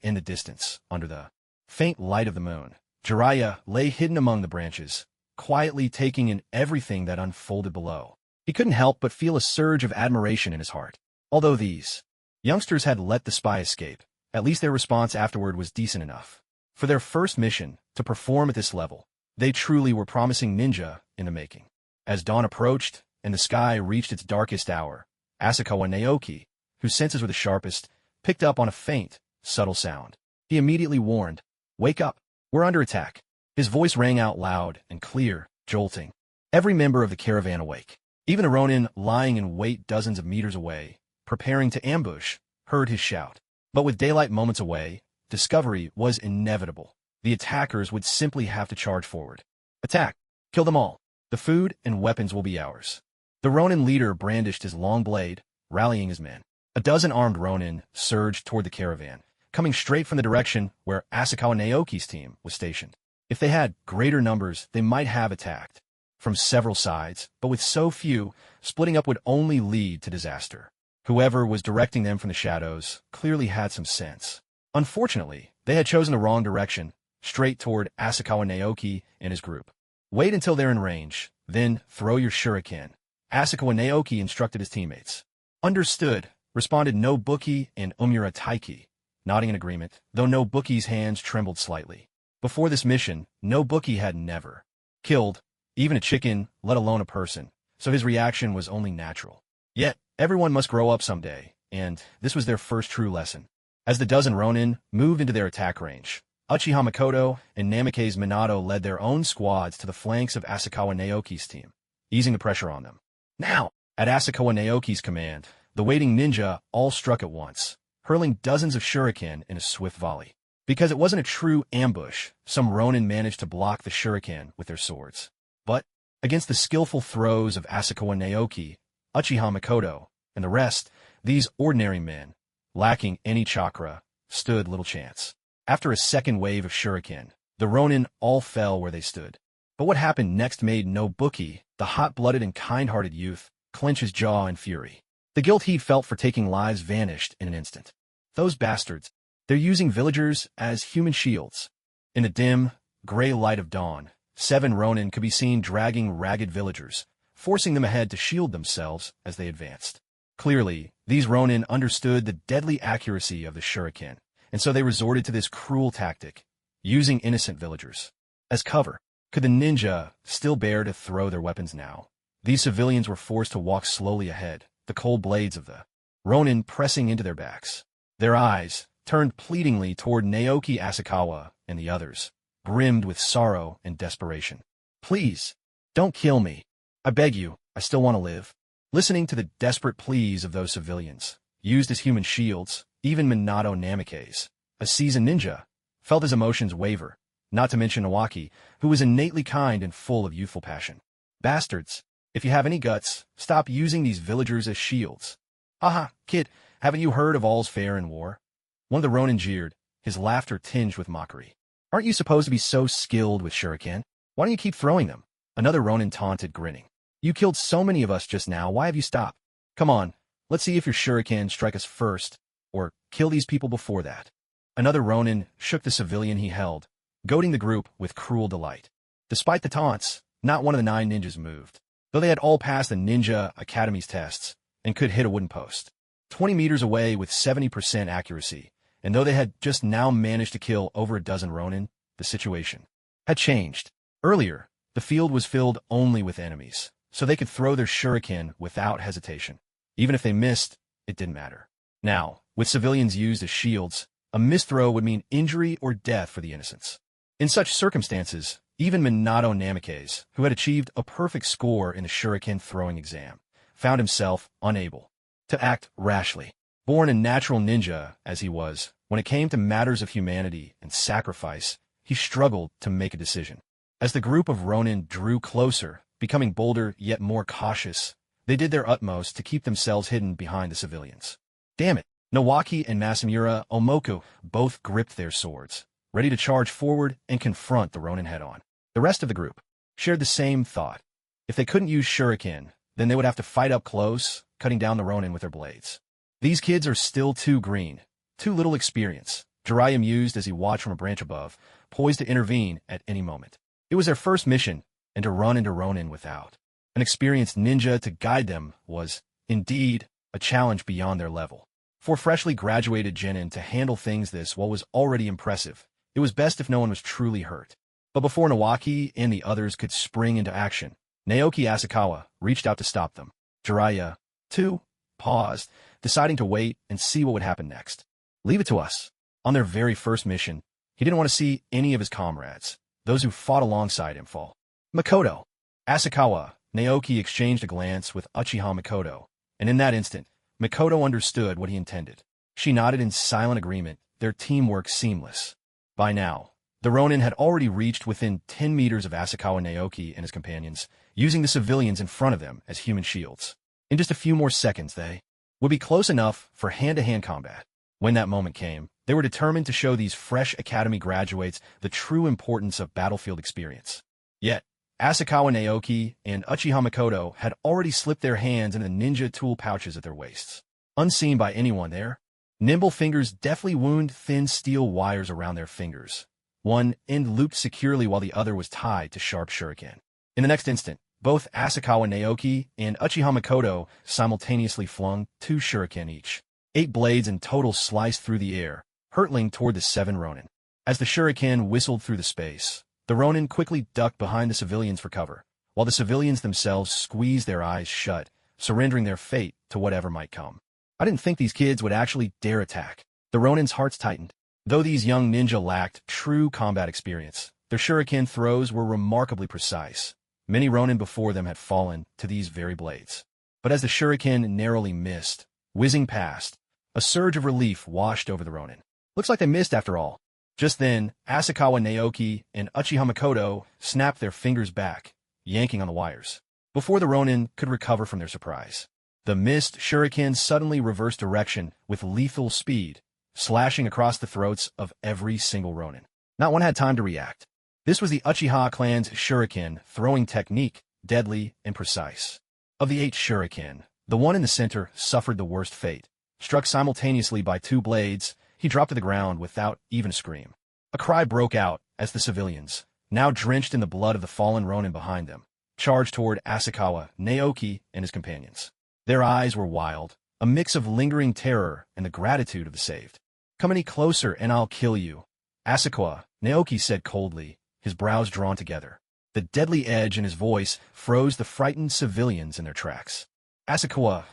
In the distance, under the faint light of the moon, Jiraiya lay hidden among the branches, quietly taking in everything that unfolded below. He couldn't help but feel a surge of admiration in his heart. Although these youngsters had let the spy escape, at least their response afterward was decent enough. For their first mission, to perform at this level, they truly were promising ninja in the making. As dawn approached, and the sky reached its darkest hour, Asakawa Naoki, whose senses were the sharpest, picked up on a faint, subtle sound. He immediately warned, "Wake up, we're under attack." His voice rang out loud and clear, jolting every member of the caravan awake. Even the Ronin, lying in wait dozens of meters away, preparing to ambush, heard his shout. But with daylight moments away, discovery was inevitable. The attackers would simply have to charge forward. Attack! Kill them all! The food and weapons will be ours. The Ronin leader brandished his long blade, rallying his men. A dozen armed Ronin surged toward the caravan, coming straight from the direction where Asakawa Naoki's team was stationed. If they had greater numbers, they might have attacked from several sides, but with so few, splitting up would only lead to disaster. Whoever was directing them from the shadows clearly had some sense. Unfortunately, they had chosen the wrong direction, straight toward Asakawa Naoki and his group. Wait until they're in range, then throw your shuriken, Asakawa Naoki instructed his teammates. Understood, responded Nobuki and Umura Taiki, nodding in agreement, though Nobuki's hands trembled slightly. Before this mission, Nobuki had never killed even a chicken, let alone a person, so his reaction was only natural. Yet, everyone must grow up someday, and this was their first true lesson. As the dozen Ronin moved into their attack range, Uchiha Mikoto and Namikaze Minato led their own squads to the flanks of Asakawa Naoki's team, easing the pressure on them. Now, at Asakawa Naoki's command, the waiting ninja all struck at once, hurling dozens of shuriken in a swift volley. Because it wasn't a true ambush, some Ronin managed to block the shuriken with their swords. But, against the skillful throws of Asakawa Naoki, Uchiha Mikoto, and the rest, these ordinary men, lacking any chakra, stood little chance. After a second wave of shuriken, The Ronin all fell where they stood. But what happened next made Nobuki, the hot-blooded and kind-hearted youth, clench his jaw in fury. The guilt he felt for taking lives vanished in an instant. Those bastards, they're using villagers as human shields. In the dim, gray light of dawn, 7 Ronin could be seen dragging ragged villagers, forcing them ahead to shield themselves as they advanced. Clearly, these Ronin understood the deadly accuracy of the shuriken, and so they resorted to this cruel tactic, using innocent villagers as cover. Could the ninja still bear to throw their weapons now? These civilians were forced to walk slowly ahead, the cold blades of the Ronin pressing into their backs. Their eyes, turned pleadingly toward Naoki Asakawa and the others, brimmed with sorrow and desperation. Please, don't kill me. I beg you, I still want to live. Listening to the desperate pleas of those civilians, used as human shields, even Minato Namikaze, a seasoned ninja, felt his emotions waver, not to mention Naoki, who was innately kind and full of youthful passion. Bastards, if you have any guts, stop using these villagers as shields. Aha, kid, haven't you heard of all's fair in war? One of the Ronin jeered, his laughter tinged with mockery. Aren't you supposed to be so skilled with shuriken? Why don't you keep throwing them? Another Ronin taunted, grinning. You killed so many of us just now, why have you stopped? Come on, let's see if your shuriken strike us first, or kill these people before that. Another Ronin shook the civilian he held, goading the group with cruel delight. Despite the taunts, not one of the 9 ninjas moved, though they had all passed the Ninja Academy's tests and could hit a wooden post 20 meters away with 70% accuracy, and though they had just now managed to kill over a dozen Ronin, the situation had changed. Earlier, the field was filled only with enemies, so they could throw their shuriken without hesitation. Even if they missed, it didn't matter. Now, with civilians used as shields, a misthrow would mean injury or death for the innocents. In such circumstances, even Minato Namikaze, who had achieved a perfect score in the shuriken throwing exam, found himself unable to act rashly. Born a natural ninja as he was, when it came to matters of humanity and sacrifice, he struggled to make a decision. As the group of Ronin drew closer, becoming bolder yet more cautious, they did their utmost to keep themselves hidden behind the civilians. Damn it! Naoki and Masamura Omoku both gripped their swords, ready to charge forward and confront the Ronin head-on. The rest of the group shared the same thought. If they couldn't use shuriken, then they would have to fight up close, cutting down the Ronin with their blades. These kids are still too green, too little experience, Jiraiya mused as he watched from a branch above, poised to intervene at any moment. It was their first mission, and to run into Ronin without an experienced ninja to guide them was, indeed, a challenge beyond their level. For freshly graduated Jonin to handle things this well was already impressive. It was best if no one was truly hurt. But before Naoki and the others could spring into action, Naoki Asakawa reached out to stop them. Jiraiya, too, paused, deciding to wait and see what would happen next. Leave it to us. On their very first mission, he didn't want to see any of his comrades, those who fought alongside him, fall. Makoto. Asakawa, Naoki exchanged a glance with Uchiha Makoto, and in that instant, Makoto understood what he intended. She nodded in silent agreement, their teamwork seamless. By now, the Ronin had already reached within 10 meters of Asakawa Naoki and his companions, using the civilians in front of them as human shields. In just a few more seconds, they would be close enough for hand-to-hand combat. When that moment came, they were determined to show these fresh academy graduates the true importance of battlefield experience. Yet, Asakawa Naoki and Uchiha Makoto had already slipped their hands into the ninja tool pouches at their waists. Unseen by anyone there, nimble fingers deftly wound thin steel wires around their fingers, one end looped securely while the other was tied to sharp shuriken. In the next instant, both Asakawa Naoki and Uchiha Makoto simultaneously flung 2 shuriken each. 8 blades in total sliced through the air, hurtling toward the 7 Ronin. As the shuriken whistled through the space, the Ronin quickly ducked behind the civilians for cover, while the civilians themselves squeezed their eyes shut, surrendering their fate to whatever might come. I didn't think these kids would actually dare attack. The Ronin's hearts tightened. Though these young ninja lacked true combat experience, their shuriken throws were remarkably precise. Many Ronin before them had fallen to these very blades. But as the shuriken narrowly missed, whizzing past, a surge of relief washed over the Ronin. Looks like they missed after all. Just then, Asakawa Naoki and Uchiha Makoto snapped their fingers back, yanking on the wires. Before the Ronin could recover from their surprise, the missed shuriken suddenly reversed direction with lethal speed, slashing across the throats of every single Ronin. Not one had time to react. This was the Uchiha clan's shuriken throwing technique, deadly and precise. Of the 8 shuriken, the one in the center suffered the worst fate. Struck simultaneously by 2 blades, he dropped to the ground without even a scream. A cry broke out as the civilians, now drenched in the blood of the fallen Ronin behind them, charged toward Asakawa, Naoki, and his companions. Their eyes were wild, a mix of lingering terror and the gratitude of the saved. "Come any closer and I'll kill you," Asakawa, Naoki said coldly, his brows drawn together. The deadly edge in his voice froze the frightened civilians in their tracks. Asakawa,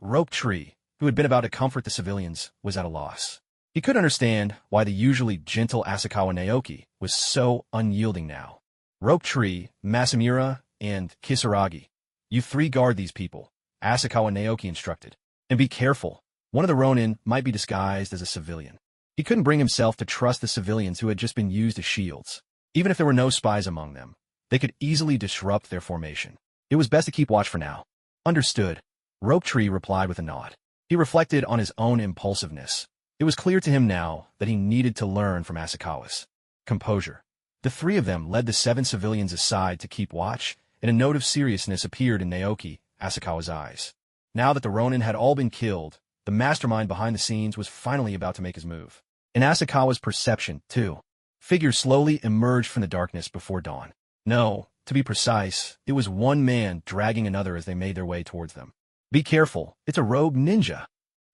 Rope Tree, who had been about to comfort the civilians, was at a loss. He could understand why the usually gentle Asakawa Naoki was so unyielding now. Rope Tree, Masamura, and Kisaragi. "You 3 guard these people," Asakawa Naoki instructed. "And be careful. One of the Ronin might be disguised as a civilian." He couldn't bring himself to trust the civilians who had just been used as shields. Even if there were no spies among them, they could easily disrupt their formation. It was best to keep watch for now. "Understood," Rope Tree replied with a nod. He reflected on his own impulsiveness. It was clear to him now that he needed to learn from Asakawa's composure. The 3 of them led the 7 civilians aside to keep watch, and a note of seriousness appeared in Naoki, Asakawa's eyes. Now that the Ronin had all been killed, the mastermind behind the scenes was finally about to make his move. In Asakawa's perception, too, figures slowly emerged from the darkness before dawn. No, to be precise, it was one man dragging another as they made their way towards them. "Be careful, it's a rogue ninja,"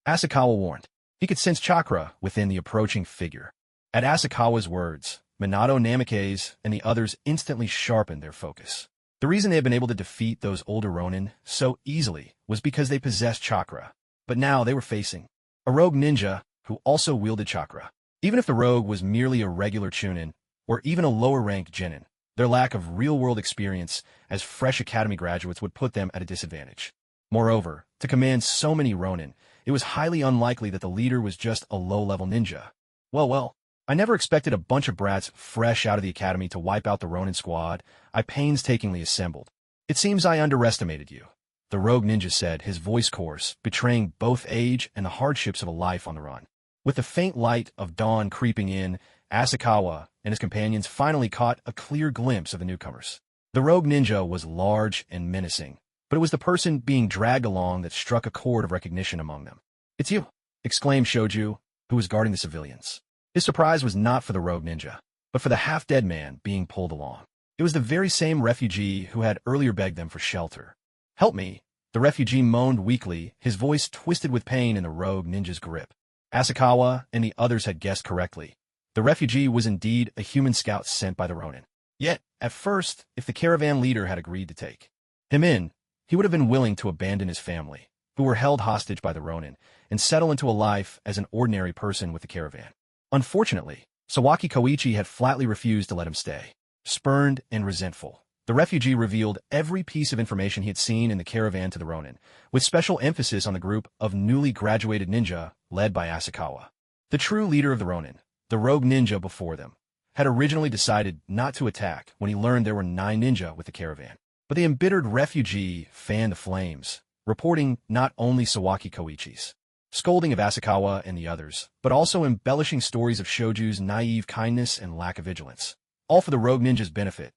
Asakawa warned. He could sense chakra within the approaching figure. At Asakawa's words, Minato, Namikaze, and the others instantly sharpened their focus. The reason they had been able to defeat those older Ronin so easily was because they possessed chakra. But now they were facing a rogue ninja who also wielded chakra. Even if the rogue was merely a regular Chunin, or even a lower-ranked Genin, their lack of real-world experience as fresh academy graduates would put them at a disadvantage. Moreover, to command so many Ronin, it was highly unlikely that the leader was just a low-level ninja. Well, I never expected a bunch of brats fresh out of the academy to wipe out the Ronin squad I painstakingly assembled. It seems I underestimated you, the rogue ninja said, his voice coarse, betraying both age and the hardships of a life on the run. With the faint light of dawn creeping in, Asakawa and his companions finally caught a clear glimpse of the newcomers. The rogue ninja was large and menacing, but it was the person being dragged along that struck a chord of recognition among them. "It's you," exclaimed Shoju, who was guarding the civilians. His surprise was not for the rogue ninja, but for the half-dead man being pulled along. It was the very same refugee who had earlier begged them for shelter. "Help me," the refugee moaned weakly, his voice twisted with pain in the rogue ninja's grip. Asakawa and the others had guessed correctly. The refugee was indeed a human scout sent by the Ronin. Yet, at first, if the caravan leader had agreed to take him in, he would have been willing to abandon his family, who were held hostage by the Ronin, and settle into a life as an ordinary person with the caravan. Unfortunately, Sawaki Koichi had flatly refused to let him stay. Spurned and resentful, the refugee revealed every piece of information he had seen in the caravan to the Ronin, with special emphasis on the group of newly graduated ninja led by Asakawa. The true leader of the Ronin, the rogue ninja before them, had originally decided not to attack when he learned there were 9 ninja with the caravan. But the embittered refugee fanned the flames, reporting not only Sawaki Koichi's scolding of Asakawa and the others, but also embellishing stories of Shoju's naive kindness and lack of vigilance. All for the rogue ninja's benefit.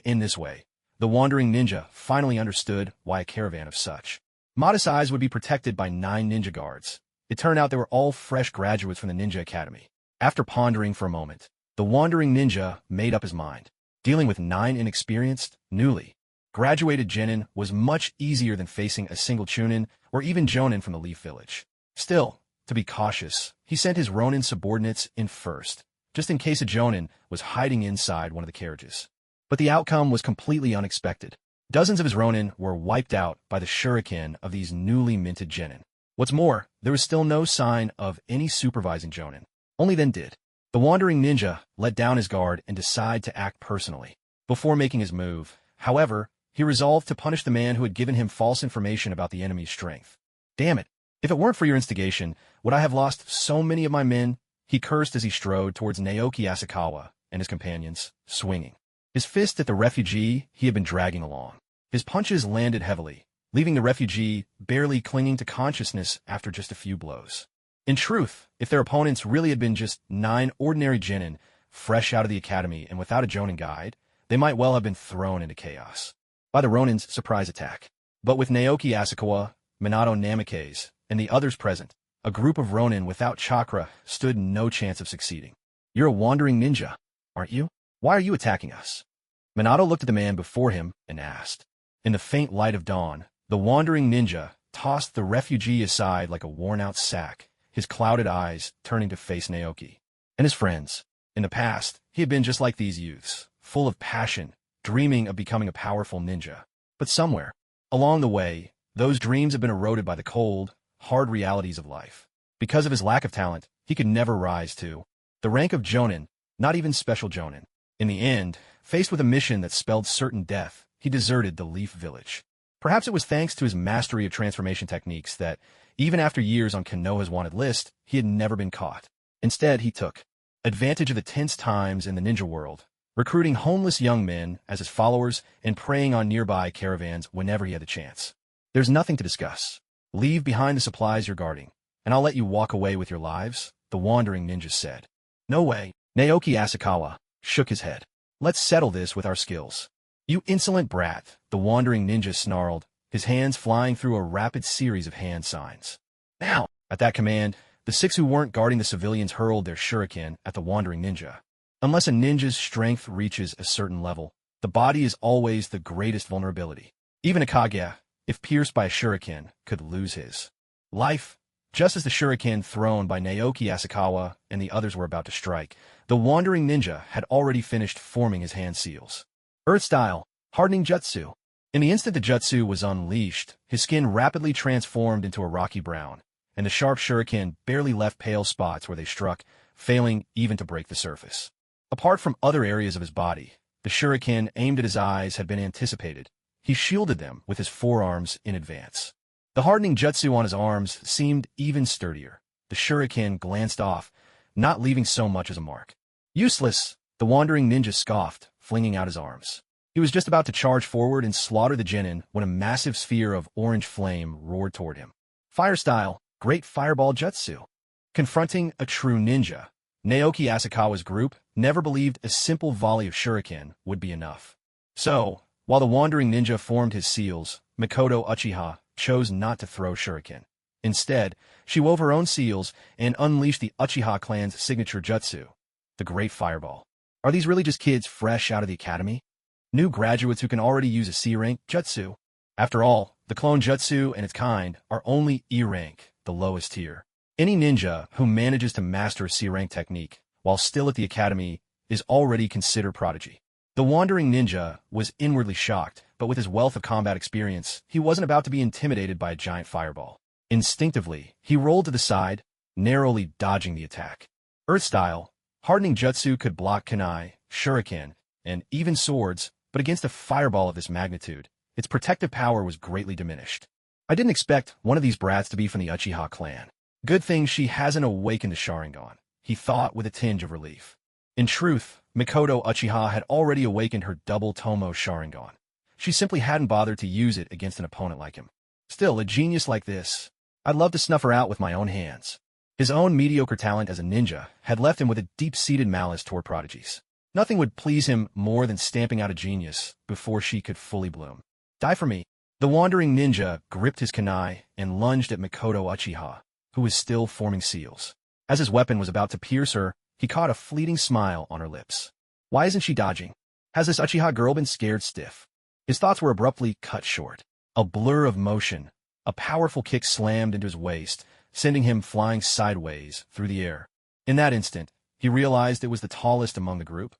In this way, the wandering ninja finally understood why a caravan of such modest size would be protected by 9 ninja guards. It turned out they were all fresh graduates from the Ninja Academy. After pondering for a moment, the wandering ninja made up his mind. Dealing with 9 inexperienced, newly graduated genin was much easier than facing a single Chunin or even Jonin from the Leaf Village. Still, to be cautious, he sent his Ronin subordinates in first, just in case a Jonin was hiding inside one of the carriages. But the outcome was completely unexpected. Dozens of his Ronin were wiped out by the shuriken of these newly minted genin. What's more, there was still no sign of any supervising Jonin. Only then did the wandering ninja let down his guard and decide to act personally. Before making his move, however, he resolved to punish the man who had given him false information about the enemy's strength. "Damn it! If it weren't for your instigation, would I have lost so many of my men?" he cursed as he strode towards Naoki Asakawa and his companions, swinging his fist at the refugee he had been dragging along. His punches landed heavily, leaving the refugee barely clinging to consciousness after just a few blows. In truth, if their opponents really had been just 9 ordinary genin fresh out of the academy and without a Jonin guide, they might well have been thrown into chaos by the Ronin's surprise attack. But with Naoki Asakawa, Minato Namikaze, and the others present, a group of Ronin without chakra stood no chance of succeeding. You're a wandering ninja, aren't you? Why are you attacking us? Minato looked at the man before him and asked. In the faint light of dawn, the wandering ninja tossed the refugee aside like a worn-out sack, his clouded eyes turning to face Naoki and his friends. In the past, he had been just like these youths, full of passion, dreaming of becoming a powerful ninja. But somewhere along the way, those dreams had been eroded by the cold, hard realities of life. Because of his lack of talent, he could never rise to the rank of Jonin, not even special Jonin. In the end, faced with a mission that spelled certain death, he deserted the Leaf Village. Perhaps it was thanks to his mastery of transformation techniques that, even after years on Konoha's wanted list, he had never been caught. Instead, he took advantage of the tense times in the ninja world, recruiting homeless young men as his followers and preying on nearby caravans whenever he had the chance. There's nothing to discuss. Leave behind the supplies you're guarding, and I'll let you walk away with your lives, the wandering ninja said. No way. Naoki Asakawa shook his head. Let's settle this with our skills. You insolent brat, the wandering ninja snarled, his hands flying through a rapid series of hand signs. Now! At that command, the six who weren't guarding the civilians hurled their shuriken at the wandering ninja. Unless a ninja's strength reaches a certain level, the body is always the greatest vulnerability. Even a Kage, if pierced by a shuriken, could lose his life. Just as the shuriken thrown by Naoki Asakawa and the others were about to strike, the wandering ninja had already finished forming his hand seals. Earth-style, hardening jutsu. In the instant the jutsu was unleashed, his skin rapidly transformed into a rocky brown, and the sharp shuriken barely left pale spots where they struck, failing even to break the surface. Apart from other areas of his body, the shuriken aimed at his eyes had been anticipated. He shielded them with his forearms in advance. The hardening jutsu on his arms seemed even sturdier. The shuriken glanced off, not leaving so much as a mark. Useless, the wandering ninja scoffed, flinging out his arms. He was just about to charge forward and slaughter the genin when a massive sphere of orange flame roared toward him. Fire-style, great fireball jutsu. Confronting a true ninja, Naoki Asakawa's group never believed a simple volley of shuriken would be enough. So, while the wandering ninja formed his seals, Mikoto Uchiha chose not to throw shuriken. Instead, she wove her own seals and unleashed the Uchiha clan's signature jutsu, the Great Fireball. Are these really just kids fresh out of the academy? New graduates who can already use a C-rank jutsu? After all, the clone jutsu and its kind are only E-rank, the lowest tier. Any ninja who manages to master a C-rank technique while still at the academy is already considered prodigy. The wandering ninja was inwardly shocked, but with his wealth of combat experience, he wasn't about to be intimidated by a giant fireball. Instinctively, he rolled to the side, narrowly dodging the attack. Earth-style, hardening jutsu could block kunai, shuriken, and even swords, but against a fireball of this magnitude, its protective power was greatly diminished. I didn't expect one of these brats to be from the Uchiha clan. Good thing she hasn't awakened the Sharingan, he thought with a tinge of relief. In truth, Mikoto Uchiha had already awakened her double Tomo Sharingan. She simply hadn't bothered to use it against an opponent like him. Still, a genius like this, I'd love to snuff her out with my own hands. His own mediocre talent as a ninja had left him with a deep-seated malice toward prodigies. Nothing would please him more than stamping out a genius before she could fully bloom. Die for me. The wandering ninja gripped his kunai and lunged at Mikoto Uchiha, who was still forming seals. As his weapon was about to pierce her, he caught a fleeting smile on her lips. Why isn't she dodging? Has this Uchiha girl been scared stiff? His thoughts were abruptly cut short. A blur of motion. A powerful kick slammed into his waist, sending him flying sideways through the air. In that instant, he realized it was the tallest among the group,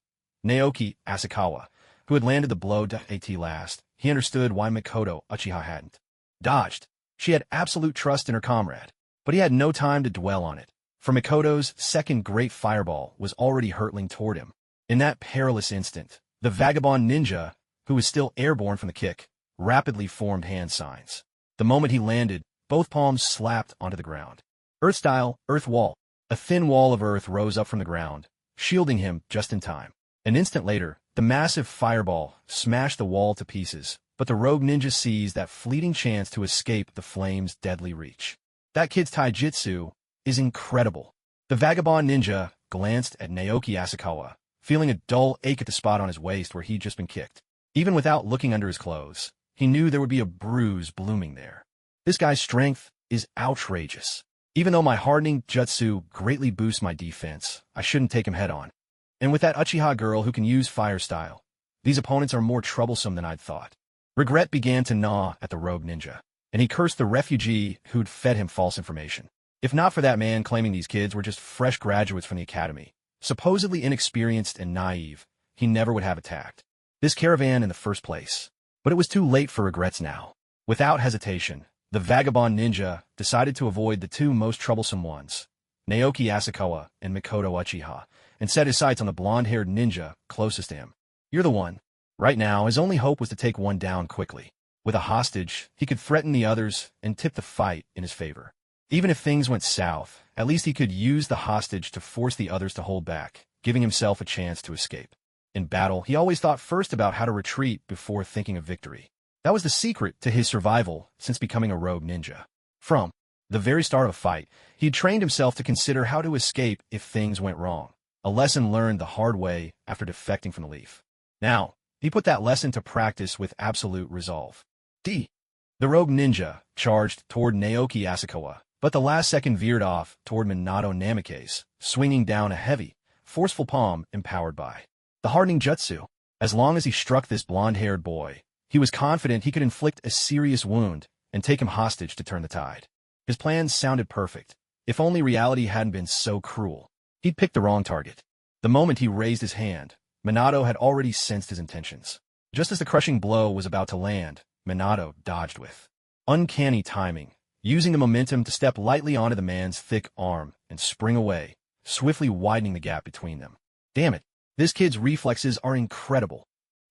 Naoki Asakawa, who had landed the blow at last. He understood why Mikoto Uchiha hadn't dodged. She had absolute trust in her comrade, but he had no time to dwell on it, for Mikoto's second great fireball was already hurtling toward him. In that perilous instant, the vagabond ninja, who was still airborne from the kick, rapidly formed hand signs. The moment he landed, both palms slapped onto the ground. Earth-style, earth wall. A thin wall of earth rose up from the ground, shielding him just in time. An instant later, the massive fireball smashed the wall to pieces, but the rogue ninja seized that fleeting chance to escape the flame's deadly reach. That kid's taijutsu is incredible. The vagabond ninja glanced at Naoki Asakawa, feeling a dull ache at the spot on his waist where he'd just been kicked. Even without looking under his clothes, he knew there would be a bruise blooming there. This guy's strength is outrageous. Even though my hardening jutsu greatly boosts my defense, I shouldn't take him head-on. And with that Uchiha girl who can use fire style, these opponents are more troublesome than I'd thought. Regret began to gnaw at the rogue ninja, and he cursed the refugee who'd fed him false information. If not for that man claiming these kids were just fresh graduates from the academy, supposedly inexperienced and naive, he never would have attacked this caravan in the first place. But it was too late for regrets now. Without hesitation, the vagabond ninja decided to avoid the two most troublesome ones, Naoki Asakawa and Mikoto Uchiha, and set his sights on the blonde-haired ninja closest to him. You're the one. Right now, his only hope was to take one down quickly. With a hostage, he could threaten the others and tip the fight in his favor. Even if things went south, at least he could use the hostage to force the others to hold back, giving himself a chance to escape. In battle, he always thought first about how to retreat before thinking of victory. That was the secret to his survival since becoming a rogue ninja. From the very start of a fight, he had trained himself to consider how to escape if things went wrong, a lesson learned the hard way after defecting from the Leaf. Now, he put that lesson to practice with absolute resolve. The rogue ninja charged toward Naoki Asakawa, but the last second veered off toward Minato Namikaze, swinging down a heavy, forceful palm empowered by the hardening jutsu. As long as he struck this blonde-haired boy, he was confident he could inflict a serious wound and take him hostage to turn the tide. His plans sounded perfect. If only reality hadn't been so cruel. He'd picked the wrong target. The moment he raised his hand, Minato had already sensed his intentions. Just as the crushing blow was about to land, Minato dodged with uncanny timing, using the momentum to step lightly onto the man's thick arm and spring away, swiftly widening the gap between them. Damn it, this kid's reflexes are incredible.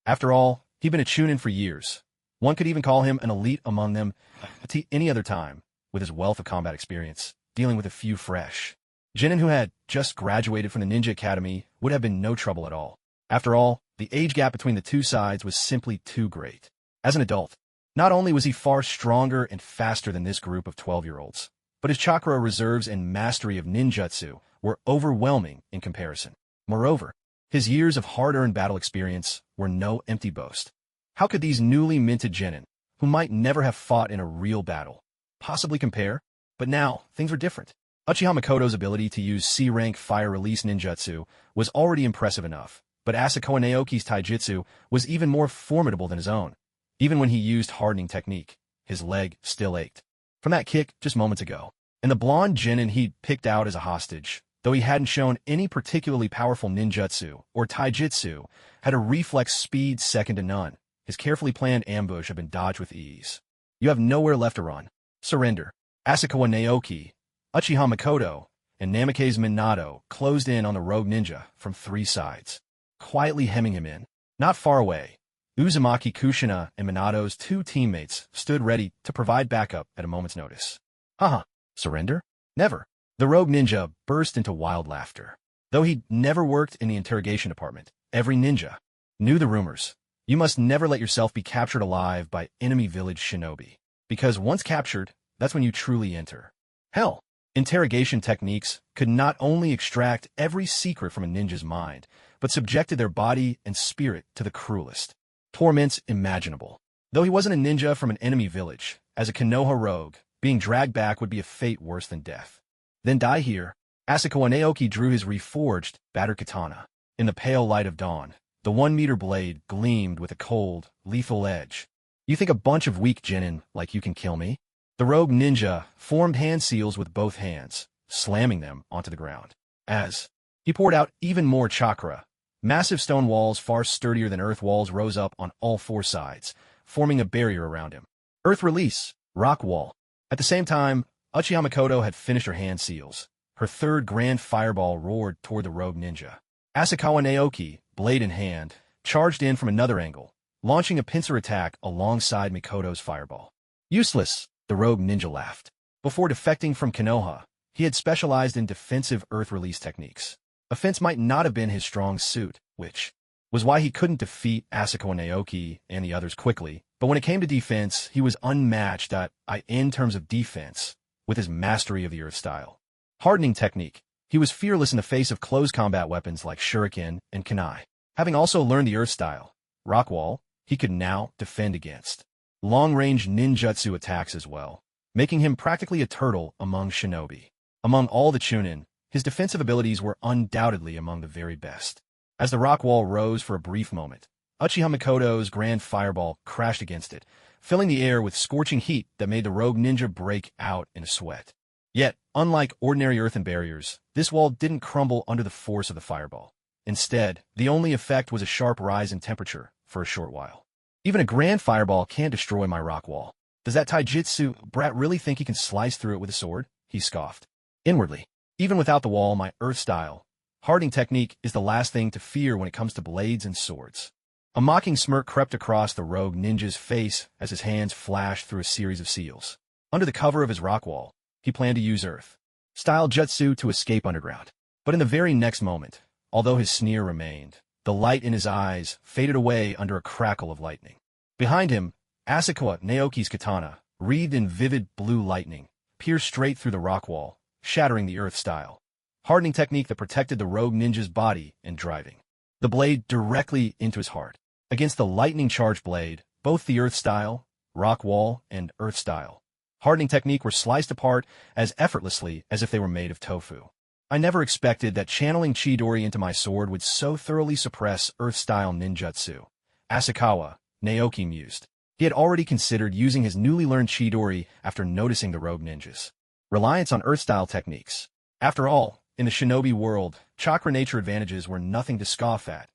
After all, he'd been a Chunin for years. One could even call him an elite among them at any other time, with his wealth of combat experience, dealing with a few fresh Jonin who had just graduated from the Ninja Academy would have been no trouble at all. After all, the age gap between the two sides was simply too great. As an adult, not only was he far stronger and faster than this group of 12-year-olds, but his chakra reserves and mastery of ninjutsu were overwhelming in comparison. Moreover, his years of hard-earned battle experience were no empty boast. How could these newly minted Jonin, who might never have fought in a real battle, possibly compare? But now, things were different. Uchiha Mikoto's ability to use C-rank fire-release ninjutsu was already impressive enough, but Asakawa Naoki's taijutsu was even more formidable than his own. Even when he used hardening technique, his leg still ached from that kick just moments ago. And the blonde Jonin he'd picked out as a hostage, though he hadn't shown any particularly powerful ninjutsu or taijutsu, had a reflex speed second to none. His carefully planned ambush had been dodged with ease. You have nowhere left to run. Surrender. Asakawa Naoki, Uchiha Mikoto, and Namikaze Minato closed in on the rogue ninja from three sides, quietly hemming him in. Not far away, Uzumaki Kushina and Minato's two teammates stood ready to provide backup at a moment's notice. Haha, surrender? Never. The rogue ninja burst into wild laughter. Though he'd never worked in the interrogation department, every ninja knew the rumors. You must never let yourself be captured alive by enemy village shinobi, because once captured, that's when you truly enter. Hell, interrogation techniques could not only extract every secret from a ninja's mind, but subjected their body and spirit to the cruelest torments imaginable. Though he wasn't a ninja from an enemy village, as a Konoha rogue, being dragged back would be a fate worse than death. Then die here. Asakawa Naoki drew his reforged, battered katana. In the pale light of dawn, the 1-meter blade gleamed with a cold, lethal edge. You think a bunch of weak Jonin like you can kill me? The rogue ninja formed hand seals with both hands, slamming them onto the ground. As he poured out even more chakra, massive stone walls far sturdier than earth walls rose up on all four sides, forming a barrier around him. Earth release, rock wall. At the same time, Uchiha Mikoto had finished her hand seals. Her third grand fireball roared toward the rogue ninja. Asakawa Naoki, blade in hand, charged in from another angle, launching a pincer attack alongside Mikoto's fireball. Useless, the rogue ninja laughed. Before defecting from Konoha, he had specialized in defensive earth release techniques. Offense might not have been his strong suit, which was why he couldn't defeat Asakawa Naoki and the others quickly, but when it came to defense, he was unmatched in terms of defense, with his mastery of the earth style. Hardening technique. He was fearless in the face of close combat weapons like shuriken and kunai. Having also learned the earth style, rock wall, he could now defend against long-range ninjutsu attacks as well, making him practically a turtle among shinobi. Among all the Chunin, his defensive abilities were undoubtedly among the very best. As the rock wall rose for a brief moment, Uchiha Mikoto's grand fireball crashed against it, filling the air with scorching heat that made the rogue ninja break out in a sweat. Yet, unlike ordinary earthen barriers, this wall didn't crumble under the force of the fireball. Instead, the only effect was a sharp rise in temperature for a short while. Even a grand fireball can't destroy my rock wall. Does that taijutsu brat really think he can slice through it with a sword? He scoffed. Inwardly, even without the wall, my earth style, hardening technique is the last thing to fear when it comes to blades and swords. A mocking smirk crept across the rogue ninja's face as his hands flashed through a series of seals. Under the cover of his rock wall, he planned to use earth-style jutsu to escape underground. But in the very next moment, although his sneer remained, the light in his eyes faded away under a crackle of lightning. Behind him, Asakawa Naoki's katana, wreathed in vivid blue lightning, pierced straight through the rock wall, shattering the earth-style hardening technique that protected the rogue ninja's body and driving the blade directly into his heart. Against the lightning-charged blade, both the earth-style, rock wall, and earth-style hardening technique were sliced apart as effortlessly as if they were made of tofu. I never expected that channeling Chidori into my sword would so thoroughly suppress earth-style ninjutsu. Asakawa Naoki mused. He had already considered using his newly learned Chidori after noticing the rogue ninjas' reliance on earth-style techniques. After all, in the shinobi world, chakra nature advantages were nothing to scoff at.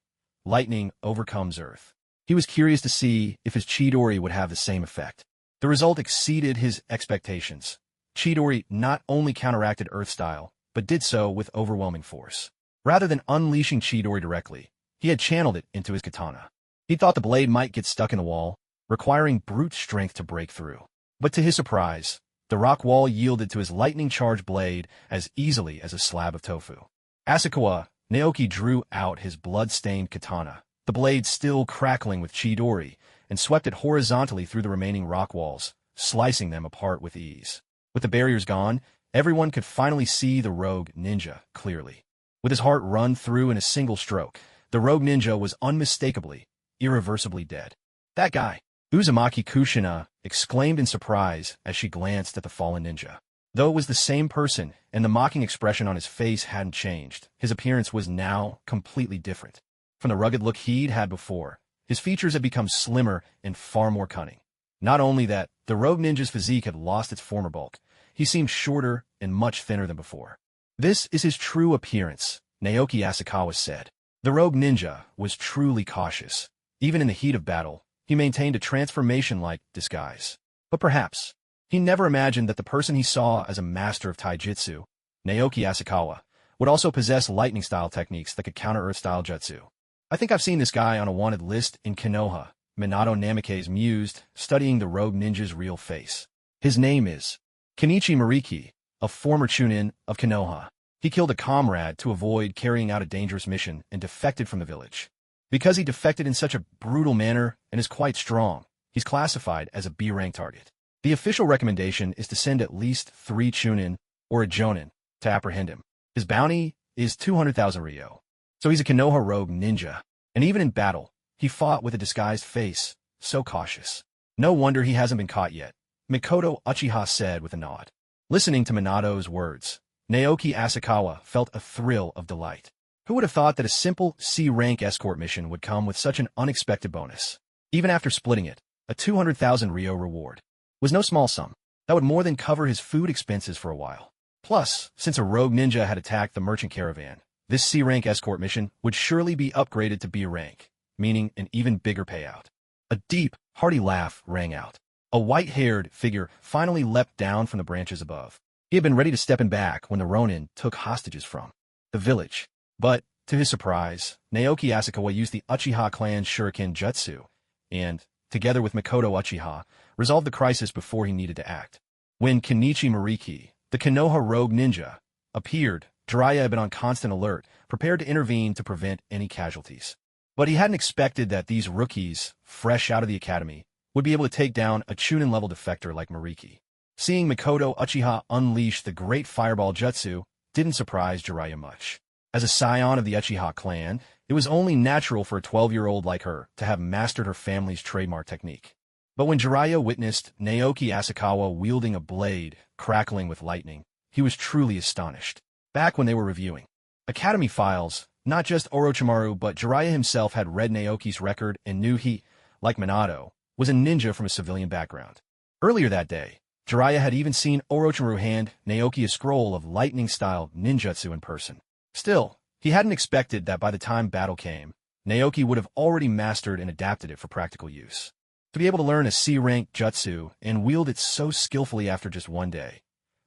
Lightning overcomes earth. He was curious to see if his Chidori would have the same effect. The result exceeded his expectations. Chidori not only counteracted earth-style, but did so with overwhelming force. Rather than unleashing Chidori directly, he had channeled it into his katana. He thought the blade might get stuck in the wall, requiring brute strength to break through. But to his surprise, the rock wall yielded to his lightning-charged blade as easily as a slab of tofu. Asakawa Naoki drew out his blood-stained katana, the blade still crackling with Chidori, and swept it horizontally through the remaining rock walls, slicing them apart with ease. With the barriers gone, everyone could finally see the rogue ninja clearly. With his heart run through in a single stroke, the rogue ninja was unmistakably, irreversibly dead. That guy, Uzumaki Kushina, exclaimed in surprise as she glanced at the fallen ninja. Though it was the same person and the mocking expression on his face hadn't changed, his appearance was now completely different. From the rugged look he'd had before, his features had become slimmer and far more cunning. Not only that, the rogue ninja's physique had lost its former bulk, he seemed shorter and much thinner than before. This is his true appearance, Naoki Asakawa said. The rogue ninja was truly cautious. Even in the heat of battle, he maintained a transformation-like disguise. But perhaps, he never imagined that the person he saw as a master of taijutsu, Naoki Asakawa, would also possess lightning-style techniques that could counter earth-style jutsu. I think I've seen this guy on a wanted list in Konoha, Minato Namikaze mused, studying the rogue ninja's real face. His name is Kenichi Mariki, a former Chunin of Konoha. He killed a comrade to avoid carrying out a dangerous mission and defected from the village. Because he defected in such a brutal manner and is quite strong, he's classified as a B-rank target. The official recommendation is to send at least 3 Chunin or a Jonin to apprehend him. His bounty is 200,000 ryo. So he's a Konoha rogue ninja, and even in battle, he fought with a disguised face, so cautious. No wonder he hasn't been caught yet, Mikoto Uchiha said with a nod. Listening to Minato's words, Naoki Asakawa felt a thrill of delight. Who would have thought that a simple C-rank escort mission would come with such an unexpected bonus? Even after splitting it, a 200,000 ryo reward was no small sum. That would more than cover his food expenses for a while. Plus, since a rogue ninja had attacked the merchant caravan, this C-rank escort mission would surely be upgraded to B-rank, meaning an even bigger payout. A deep, hearty laugh rang out. A white-haired figure finally leapt down from the branches above. He had been ready to step in back when the Ronin took hostages from the village. But, to his surprise, Naoki Asakawa used the Uchiha clan's shuriken jutsu, and, together with Mikoto Uchiha, resolved the crisis before he needed to act. When Kenichi Mariki, the Konoha rogue ninja, appeared, Jiraiya had been on constant alert, prepared to intervene to prevent any casualties. But he hadn't expected that these rookies, fresh out of the academy, would be able to take down a Chunin-level defector like Mariki. Seeing Mikoto Uchiha unleash the great fireball jutsu, didn't surprise Jiraiya much. As a scion of the Uchiha clan, it was only natural for a 12-year-old like her to have mastered her family's trademark technique. But when Jiraiya witnessed Naoki Asakawa wielding a blade, crackling with lightning, he was truly astonished. Back when they were reviewing Academy files, not just Orochimaru but Jiraiya himself had read Naoki's record and knew he, like Minato, was a ninja from a civilian background. Earlier that day, Jiraiya had even seen Orochimaru hand Naoki a scroll of lightning-style ninjutsu in person. Still, he hadn't expected that by the time battle came, Naoki would have already mastered and adapted it for practical use. To be able to learn a C-rank jutsu and wield it so skillfully after just one day.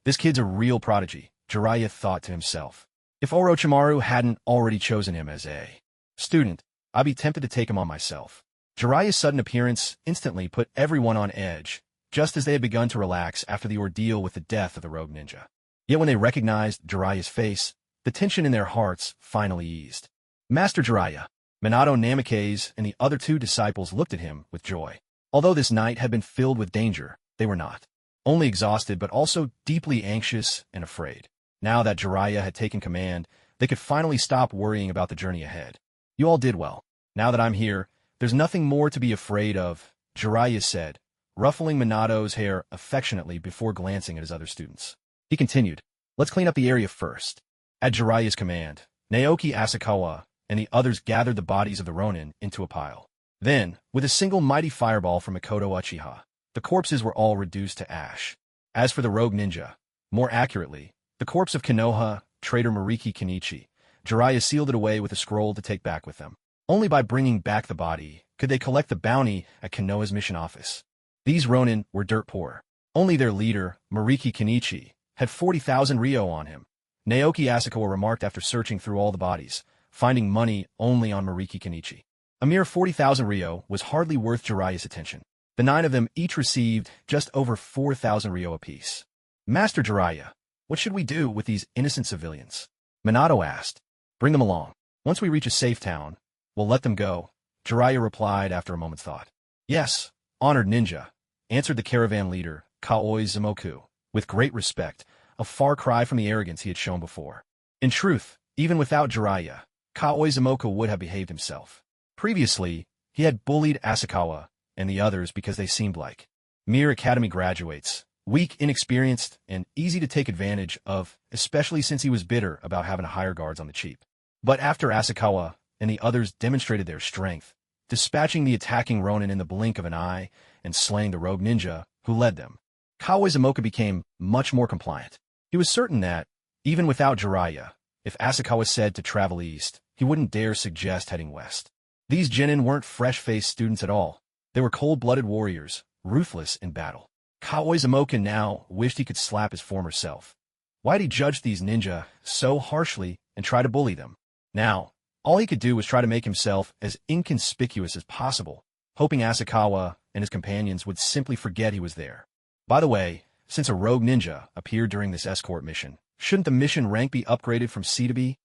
This kid's a real prodigy, Jiraiya thought to himself. If Orochimaru hadn't already chosen him as a student, I'd be tempted to take him on myself. Jiraiya's sudden appearance instantly put everyone on edge, just as they had begun to relax after the ordeal with the death of the rogue ninja. Yet when they recognized Jiraiya's face, the tension in their hearts finally eased. Master Jiraiya, Minato Namikaze and the other two disciples looked at him with joy. Although this night had been filled with danger, they were not only exhausted but also deeply anxious and afraid. Now that Jiraiya had taken command, they could finally stop worrying about the journey ahead. You all did well. Now that I'm here, there's nothing more to be afraid of, Jiraiya said, ruffling Minato's hair affectionately before glancing at his other students. He continued, let's clean up the area first. At Jiraiya's command, Naoki Asakawa and the others gathered the bodies of the Ronin into a pile. Then, with a single mighty fireball from Mikoto Uchiha, the corpses were all reduced to ash. As for the rogue ninja, more accurately, the corpse of Konoha, traitor Mariki Kenichi, Jiraiya sealed it away with a scroll to take back with them. Only by bringing back the body could they collect the bounty at Konoha's mission office. These Ronin were dirt poor. Only their leader, Mariki Kenichi, had 40,000 ryo on him. Naoki Asakawa remarked after searching through all the bodies, finding money only on Mariki Kenichi. A mere 40,000 ryo was hardly worth Jiraiya's attention. The 9 of them each received just over 4,000 ryo apiece. Master Jiraiya, what should we do with these innocent civilians? Minato asked. Bring them along. Once we reach a safe town, we'll let them go, Jiraiya replied after a moment's thought. Yes, honored ninja, answered the caravan leader, Kaoi Zumoku, with great respect, a far cry from the arrogance he had shown before. In truth, even without Jiraiya, Kaoi Zumoku would have behaved himself. Previously, he had bullied Asakawa and the others because they seemed like mere academy graduates, weak, inexperienced, and easy to take advantage of, especially since he was bitter about having to hire guards on the cheap. But after Asakawa and the others demonstrated their strength, dispatching the attacking Ronin in the blink of an eye and slaying the rogue ninja who led them, Kaoi Zumoku became much more compliant. He was certain that, even without Jiraiya, if Asakawa said to travel east, he wouldn't dare suggest heading west. These Jonin weren't fresh-faced students at all. They were cold-blooded warriors, ruthless in battle. Kaoi Zumoku now wished he could slap his former self. Why'd he judge these ninja so harshly and try to bully them? Now, all he could do was try to make himself as inconspicuous as possible, hoping Asakawa and his companions would simply forget he was there. By the way, since a rogue ninja appeared during this escort mission, shouldn't the mission rank be upgraded from C to B?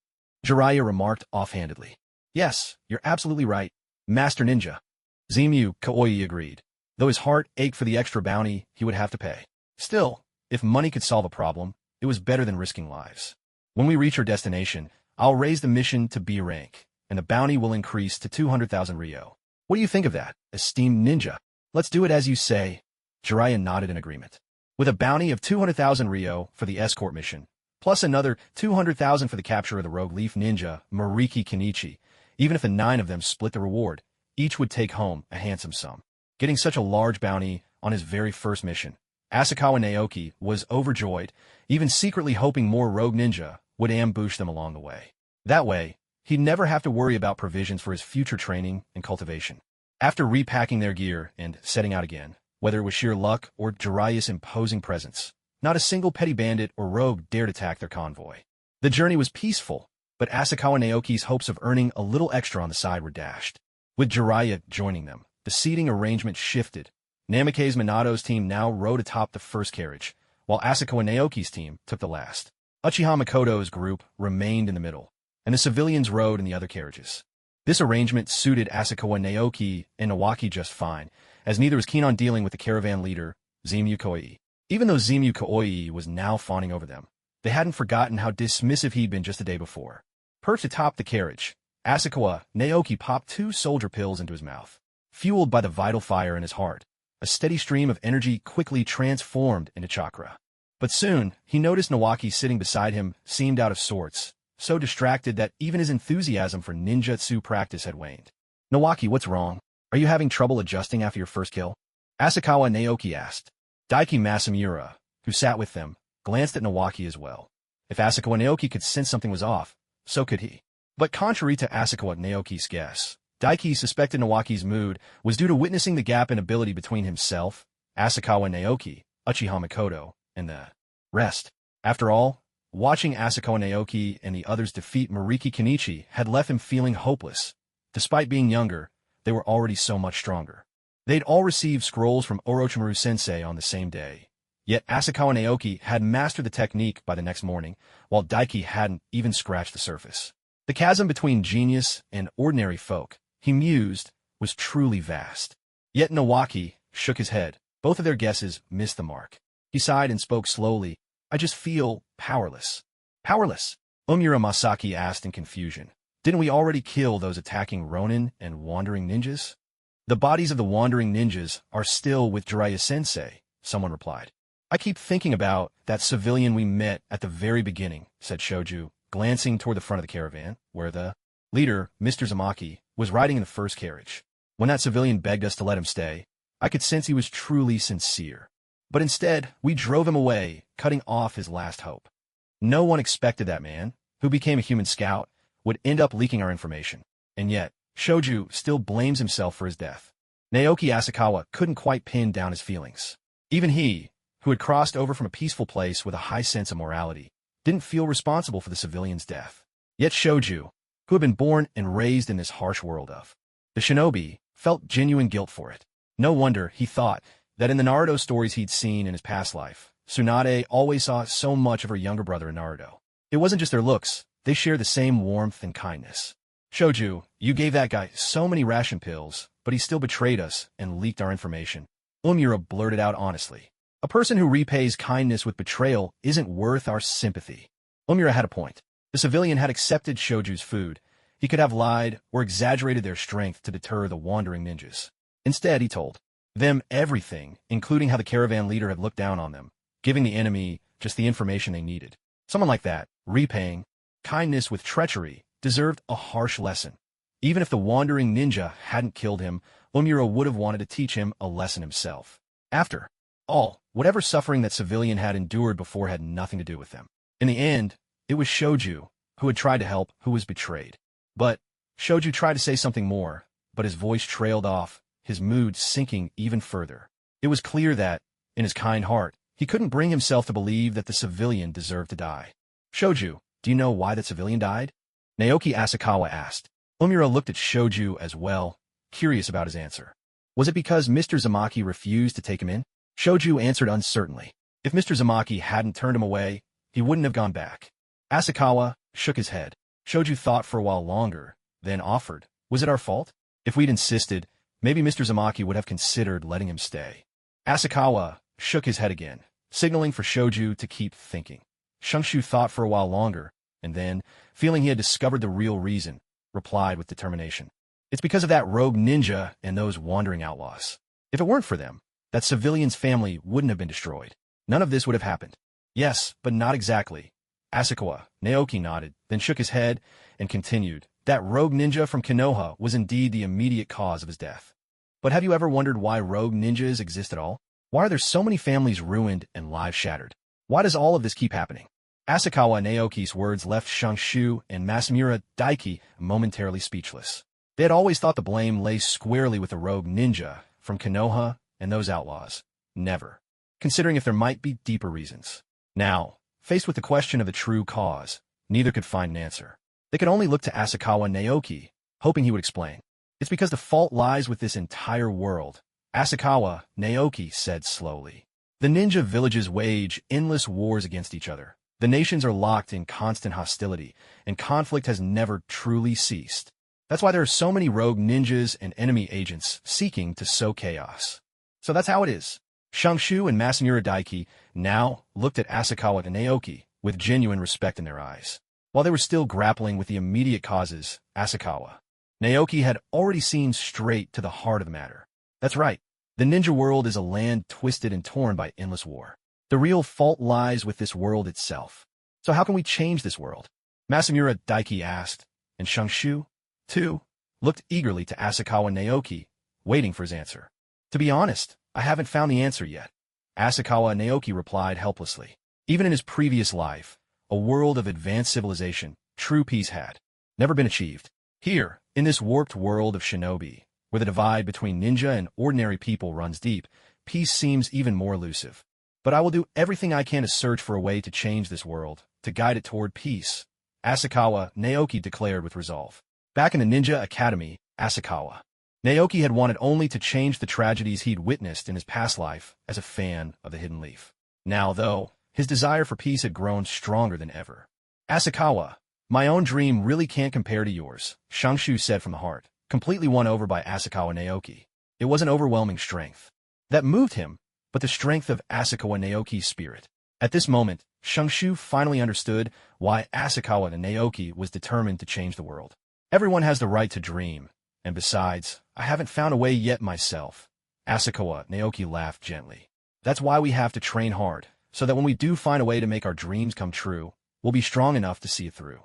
Jiraiya remarked offhandedly. Yes, you're absolutely right, Master Ninja. Zemu Kooi agreed, though his heart ached for the extra bounty he would have to pay. Still, if money could solve a problem, it was better than risking lives. When we reach our destination, I'll raise the mission to B rank, and the bounty will increase to 200,000 ryo. What do you think of that, esteemed ninja? Let's do it as you say. Jiraiya nodded in agreement. With a bounty of 200,000 ryo for the escort mission, plus another 200,000 for the capture of the rogue leaf ninja, Mariki Kenichi, even if the 9 of them split the reward, each would take home a handsome sum. Getting such a large bounty on his very first mission, Asakawa Naoki was overjoyed, even secretly hoping more rogue ninja would ambush them along the way. That way, he'd never have to worry about provisions for his future training and cultivation. After repacking their gear and setting out again, whether it was sheer luck or Jiraiya's imposing presence, not a single petty bandit or rogue dared attack their convoy. The journey was peaceful, but Asakawa Naoki's hopes of earning a little extra on the side were dashed. With Jiraiya joining them, the seating arrangement shifted. Namikaze Minato's team now rode atop the first carriage, while Asakawa Naoki's team took the last. Uchiha Mikoto's group remained in the middle, and the civilians rode in the other carriages. This arrangement suited Asakawa Naoki and Naoki just fine, as neither was keen on dealing with the caravan leader, Zemu Koii. Even though Zemu Koii was now fawning over them, They hadn't forgotten how dismissive he'd been just the day before. Perched atop the carriage, Asakawa Naoki popped 2 soldier pills into his mouth. Fueled by the vital fire in his heart, a steady stream of energy quickly transformed into chakra. But soon, he noticed Naoki sitting beside him seemed out of sorts, so distracted that even his enthusiasm for ninjutsu practice had waned. "Naoki, what's wrong? Are you having trouble adjusting after your first kill?" Asakawa Naoki asked. Daiki Masamura, who sat with them, glanced at Naoki as well. If Asakawa Naoki could sense something was off, so could he. But contrary to Asakawa Naoki's guess, Daiki suspected Naoki's mood was due to witnessing the gap in ability between himself, Asakawa Naoki, Uchiha Mikoto, and the rest. After all, watching Asakawa Naoki and the others defeat Mariki Kenichi had left him feeling hopeless. Despite being younger, they were already so much stronger. They'd all received scrolls from Orochimaru-sensei on the same day. Yet Asakawa Naoki had mastered the technique by the next morning, while Daiki hadn't even scratched the surface. The chasm between genius and ordinary folk, he mused, was truly vast. Yet Naoki shook his head. Both of their guesses missed the mark. He sighed and spoke slowly. "I just feel powerless." "Powerless?" Omura Masaki asked in confusion. "Didn't we already kill those attacking Ronin and wandering ninjas?" "The bodies of the wandering ninjas are still with Jiraiya-sensei," someone replied. "I keep thinking about that civilian we met at the very beginning," said Shoju, glancing toward the front of the caravan, where the leader, Mr. Zamaki, was riding in the first carriage. "When that civilian begged us to let him stay, I could sense he was truly sincere. But instead, we drove him away, cutting off his last hope. No one expected that man, who became a human scout, would end up leaking our information. And yet, Shoju still blames himself for his death." Naoki Asakawa couldn't quite pin down his feelings. Even he, who had crossed over from a peaceful place with a high sense of morality, didn't feel responsible for the civilian's death. Yet Shoju, who had been born and raised in this harsh world of the shinobi, felt genuine guilt for it. No wonder, he thought, that in the Naruto stories he'd seen in his past life, Tsunade always saw so much of her younger brother in Naruto. It wasn't just their looks, they shared the same warmth and kindness. "Shoju, you gave that guy so many ration pills, but he still betrayed us and leaked our information," Omura blurted out honestly. "A person who repays kindness with betrayal isn't worth our sympathy." Omura had a point. The civilian had accepted Shoju's food. He could have lied or exaggerated their strength to deter the wandering ninjas. Instead, he told them everything, including how the caravan leader had looked down on them, giving the enemy just the information they needed. Someone like that, repaying kindness with treachery, deserved a harsh lesson. Even if the wandering ninja hadn't killed him, Omura would have wanted to teach him a lesson himself. After all, whatever suffering that civilian had endured before had nothing to do with them. In the end, it was Shoju, who had tried to help, who was betrayed. But Shoju tried to say something more, but his voice trailed off, his mood sinking even further. It was clear that, in his kind heart, he couldn't bring himself to believe that the civilian deserved to die. "Shoju, do you know why that civilian died?" Naoki Asakawa asked. Omura looked at Shoju as well, curious about his answer. "Was it because Mr. Zamaki refused to take him in?" Shoju answered uncertainly. If Mr. Zamaki hadn't turned him away, he wouldn't have gone back. Asakawa shook his head. Shoju thought for a while longer, then offered, "Was it our fault? If we'd insisted, maybe Mr. Zamaki would have considered letting him stay." Asakawa shook his head again, signaling for Shoju to keep thinking. Shungshu thought for a while longer, and then, feeling he had discovered the real reason, replied with determination. "It's because of that rogue ninja and those wandering outlaws. If it weren't for them, that civilian's family wouldn't have been destroyed. None of this would have happened." "Yes, but not exactly." Asakawa Naoki nodded, then shook his head and continued. "That rogue ninja from Konoha was indeed the immediate cause of his death. But have you ever wondered why rogue ninjas exist at all? Why are there so many families ruined and lives shattered? Why does all of this keep happening?" Asakawa Naoki's words left Shungshu and Masamura Daiki momentarily speechless. They had always thought the blame lay squarely with the rogue ninja from Konoha and those outlaws. Never considering if there might be deeper reasons. Now, faced with the question of the true cause, neither could find an answer. They could only look to Asakawa Naoki, hoping he would explain. "It's because the fault lies with this entire world," Asakawa Naoki said slowly. "The ninja villages wage endless wars against each other. The nations are locked in constant hostility, and conflict has never truly ceased. That's why there are so many rogue ninjas and enemy agents seeking to sow chaos. So that's how it is." Shungshu and Masamura Daiki now looked at Asakawa and Naoki with genuine respect in their eyes. While they were still grappling with the immediate causes, Asakawa, Naoki had already seen straight to the heart of the matter. That's right. The ninja world is a land twisted and torn by endless war. The real fault lies with this world itself. So how can we change this world? Masamura Daiki asked, and Shangshu, too, looked eagerly to Asakawa Naoki, waiting for his answer. To be honest, I haven't found the answer yet. Asakawa Naoki replied helplessly. Even in his previous life, a world of advanced civilization, true peace had never been achieved. Here, in this warped world of shinobi, where the divide between ninja and ordinary people runs deep, peace seems even more elusive. But I will do everything I can to search for a way to change this world, to guide it toward peace, Asakawa Naoki declared with resolve. Back in the Ninja Academy, Asakawa Naoki had wanted only to change the tragedies he'd witnessed in his past life as a fan of the Hidden Leaf. Now, though, his desire for peace had grown stronger than ever. Asakawa, my own dream really can't compare to yours, Shangshu said from the heart, completely won over by Asakawa Naoki. It was an overwhelming strength that moved him, but the strength of Asakawa Naoki's spirit. At this moment, Shangshu finally understood why Asakawa Naoki was determined to change the world. Everyone has the right to dream, and besides, I haven't found a way yet myself. Asakawa Naoki laughed gently. That's why we have to train hard, so that when we do find a way to make our dreams come true, we'll be strong enough to see it through.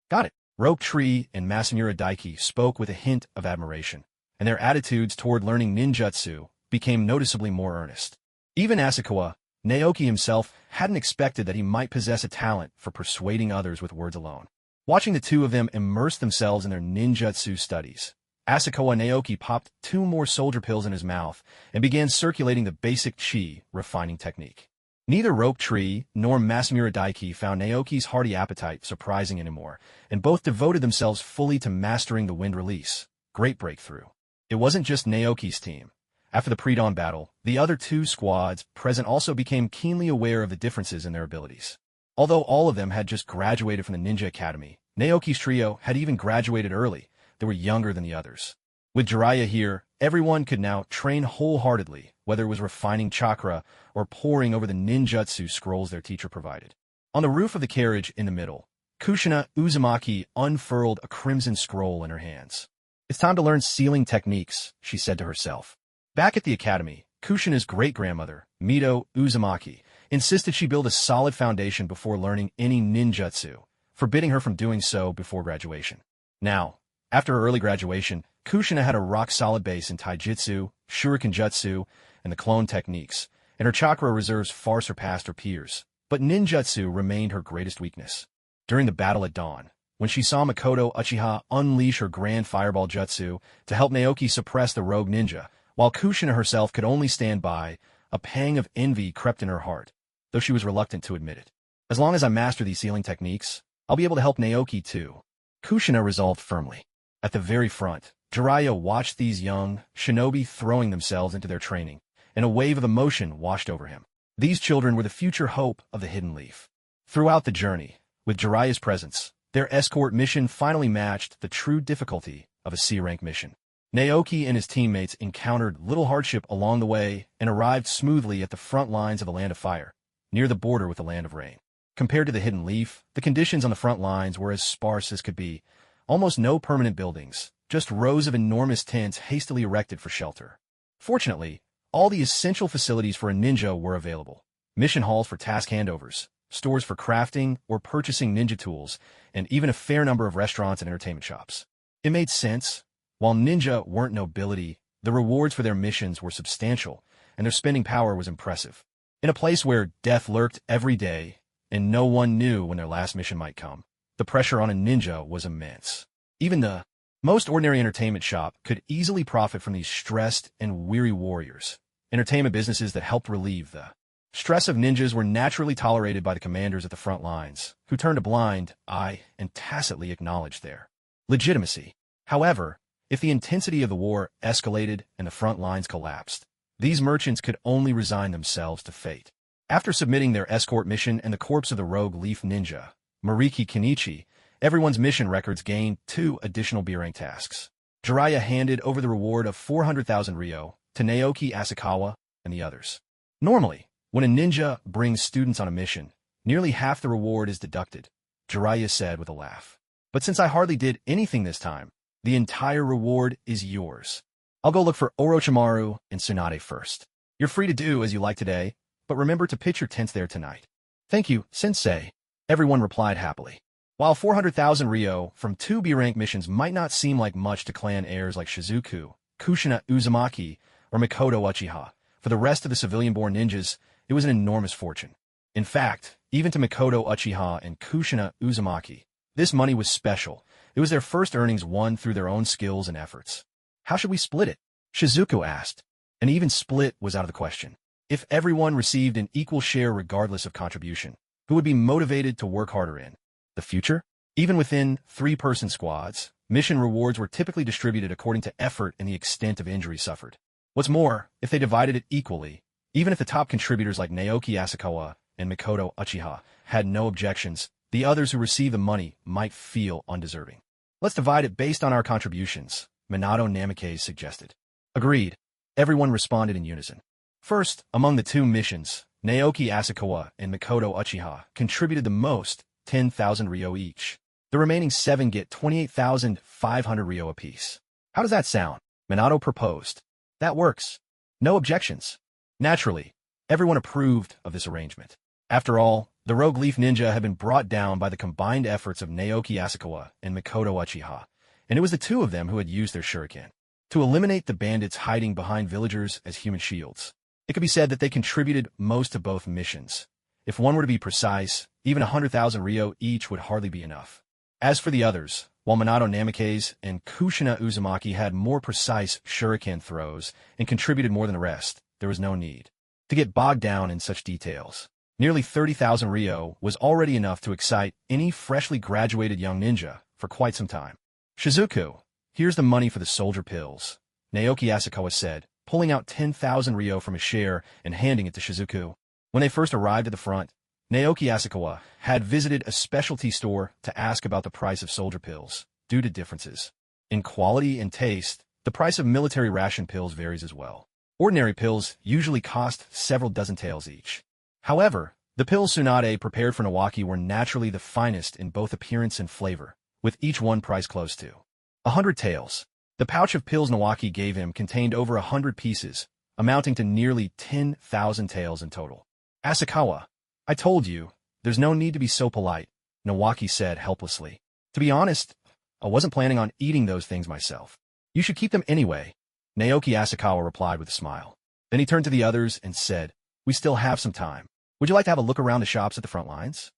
Got it. Rope Tree and Masamura Daiki spoke with a hint of admiration, and their attitudes toward learning ninjutsu became noticeably more earnest. Even Asakawa Naoki himself hadn't expected that he might possess a talent for persuading others with words alone. Watching the two of them immerse themselves in their ninjutsu studies, Asakawa Naoki popped 2 more soldier pills in his mouth and began circulating the basic chi refining technique. Neither Rope Tree nor Masamura Daiki found Naoki's hearty appetite surprising anymore, and both devoted themselves fully to mastering the wind release. Great breakthrough. It wasn't just Naoki's team. After the pre-dawn battle, the other 2 squads present also became keenly aware of the differences in their abilities. Although all of them had just graduated from the Ninja Academy, Naoki's trio had even graduated early. They were younger than the others. With Jiraiya here, everyone could now train wholeheartedly, whether it was refining chakra or poring over the ninjutsu scrolls their teacher provided. On the roof of the carriage in the middle, Kushina Uzumaki unfurled a crimson scroll in her hands. It's time to learn sealing techniques, she said to herself. Back at the academy, Kushina's great-grandmother, Mito Uzumaki, insisted she build a solid foundation before learning any ninjutsu, forbidding her from doing so before graduation. Now, after her early graduation, Kushina had a rock-solid base in taijutsu, shuriken jutsu, and the clone techniques, and her chakra reserves far surpassed her peers. But ninjutsu remained her greatest weakness. During the battle at dawn, when she saw Makoto Uchiha unleash her grand fireball jutsu to help Naoki suppress the rogue ninja, while Kushina herself could only stand by, a pang of envy crept in her heart, though she was reluctant to admit it. As long as I master these sealing techniques, I'll be able to help Naoki too, Kushina resolved firmly. At the very front, Jiraiya watched these young shinobi throwing themselves into their training, and a wave of emotion washed over him. These children were the future hope of the Hidden Leaf. Throughout the journey, with Jiraiya's presence, their escort mission finally matched the true difficulty of a C-rank mission. Naoki and his teammates encountered little hardship along the way and arrived smoothly at the front lines of the Land of Fire, near the border with the Land of Rain. Compared to the Hidden Leaf, the conditions on the front lines were as sparse as could be. Almost no permanent buildings, just rows of enormous tents hastily erected for shelter. Fortunately, all the essential facilities for a ninja were available. Mission halls for task handovers, stores for crafting or purchasing ninja tools, and even a fair number of restaurants and entertainment shops. It made sense. While ninja weren't nobility, the rewards for their missions were substantial, and their spending power was impressive. In a place where death lurked every day, and no one knew when their last mission might come, the pressure on a ninja was immense. Even the most ordinary entertainment shop could easily profit from these stressed and weary warriors. Entertainment businesses that helped relieve the stress of ninjas were naturally tolerated by the commanders at the front lines, who turned a blind eye and tacitly acknowledged their legitimacy. However, if the intensity of the war escalated and the front lines collapsed, these merchants could only resign themselves to fate. After submitting their escort mission and the corpse of the rogue leaf ninja, Mariki Kenichi, everyone's mission records gained 2 additional B-rank tasks. Jiraiya handed over the reward of 400,000 ryo to Naoki Asakawa and the others. Normally, when a ninja brings students on a mission, Nearly half the reward is deducted, Jiraiya said with a laugh. But since I hardly did anything this time, the entire reward is yours. I'll go look for Orochimaru and Tsunade first. You're free to do as you like today, but remember to pitch your tents there tonight. Thank you, Sensei. Everyone replied happily. While 400,000 Ryo from 2 B-rank missions might not seem like much to clan heirs like Shizuku, Kushina Uzumaki, or Mikoto Uchiha, for the rest of the civilian-born ninjas, it was an enormous fortune. In fact, even to Mikoto Uchiha and Kushina Uzumaki, this money was special. It was their first earnings won through their own skills and efforts. How should we split it? Shizuku asked. An even split was out of the question. If everyone received an equal share regardless of contribution, who would be motivated to work harder in the future? Even within 3-person squads, mission rewards were typically distributed according to effort and the extent of injury suffered. What's more, if they divided it equally, even if the top contributors like Naoki Asakawa and Mikoto Uchiha had no objections, the others who received the money might feel undeserving. Let's divide it based on our contributions, Minato Namikaze suggested. Agreed. Everyone responded in unison. First, among the 2 missions, Naoki Asakawa and Mikoto Uchiha contributed the most, 10,000 Ryo each. The remaining 7 get 28,500 Ryo apiece. How does that sound? Minato proposed. That works. No objections. Naturally, everyone approved of this arrangement. After all, the Rogue Leaf Ninja had been brought down by the combined efforts of Naoki Asakawa and Mikoto Uchiha, and it was the 2 of them who had used their shuriken to eliminate the bandits hiding behind villagers as human shields. It could be said that they contributed most to both missions. If one were to be precise, even 100,000 Ryo each would hardly be enough. As for the others, while Minato Namikaze and Kushina Uzumaki had more precise shuriken throws and contributed more than the rest, there was no need to get bogged down in such details. Nearly 30,000 Ryo was already enough to excite any freshly graduated young ninja for quite some time. Shizuku, here's the money for the soldier pills, Naoki Asakawa said, pulling out 10,000 Ryo from his share and handing it to Shizuku. When they first arrived at the front, Naoki Asakawa had visited a specialty store to ask about the price of soldier pills, due to differences in quality and taste. The price of military ration pills varies as well. Ordinary pills usually cost several dozen taels each. However, the pills Tsunade prepared for Naoki were naturally the finest in both appearance and flavor, with each one priced close to 100 taels. The pouch of pills Naoki gave him contained over 100 pieces, amounting to nearly 10,000 taels in total. Asakawa, I told you, there's no need to be so polite, Naoki said helplessly. To be honest, I wasn't planning on eating those things myself. You should keep them anyway, Naoki Asakawa replied with a smile. Then he turned to the others and said, we still have some time. Would you like to have a look around the shops at the front lines?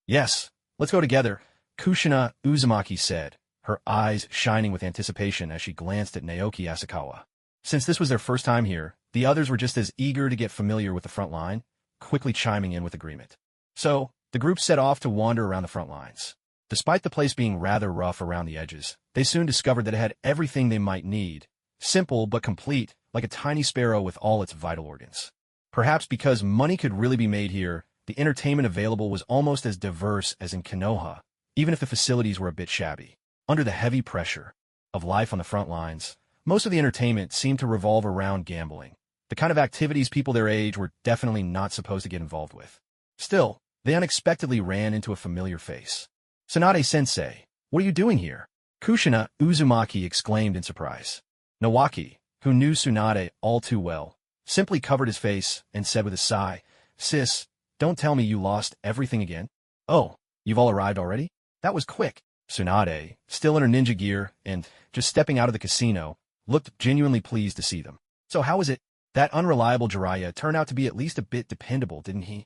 Yes, let's go together, Kushina Uzumaki said, her eyes shining with anticipation as she glanced at Naoki Asakawa. Since this was their first time here, the others were just as eager to get familiar with the front line, quickly chiming in with agreement. So, the group set off to wander around the front lines. Despite the place being rather rough around the edges, they soon discovered that it had everything they might need, simple but complete, like a tiny sparrow with all its vital organs. Perhaps because money could really be made here, the entertainment available was almost as diverse as in Konoha, even if the facilities were a bit shabby. Under the heavy pressure of life on the front lines, most of the entertainment seemed to revolve around gambling, the kind of activities people their age were definitely not supposed to get involved with. Still, they unexpectedly ran into a familiar face. Tsunade-sensei, what are you doing here? Kushina Uzumaki exclaimed in surprise. Naoki, who knew Tsunade all too well, simply covered his face and said with a sigh, Sis, don't tell me you lost everything again? Oh, you've all arrived already? That was quick. Tsunade, still in her ninja gear and just stepping out of the casino, looked genuinely pleased to see them. So how was it? That unreliable Jiraiya turned out to be at least a bit dependable, didn't he?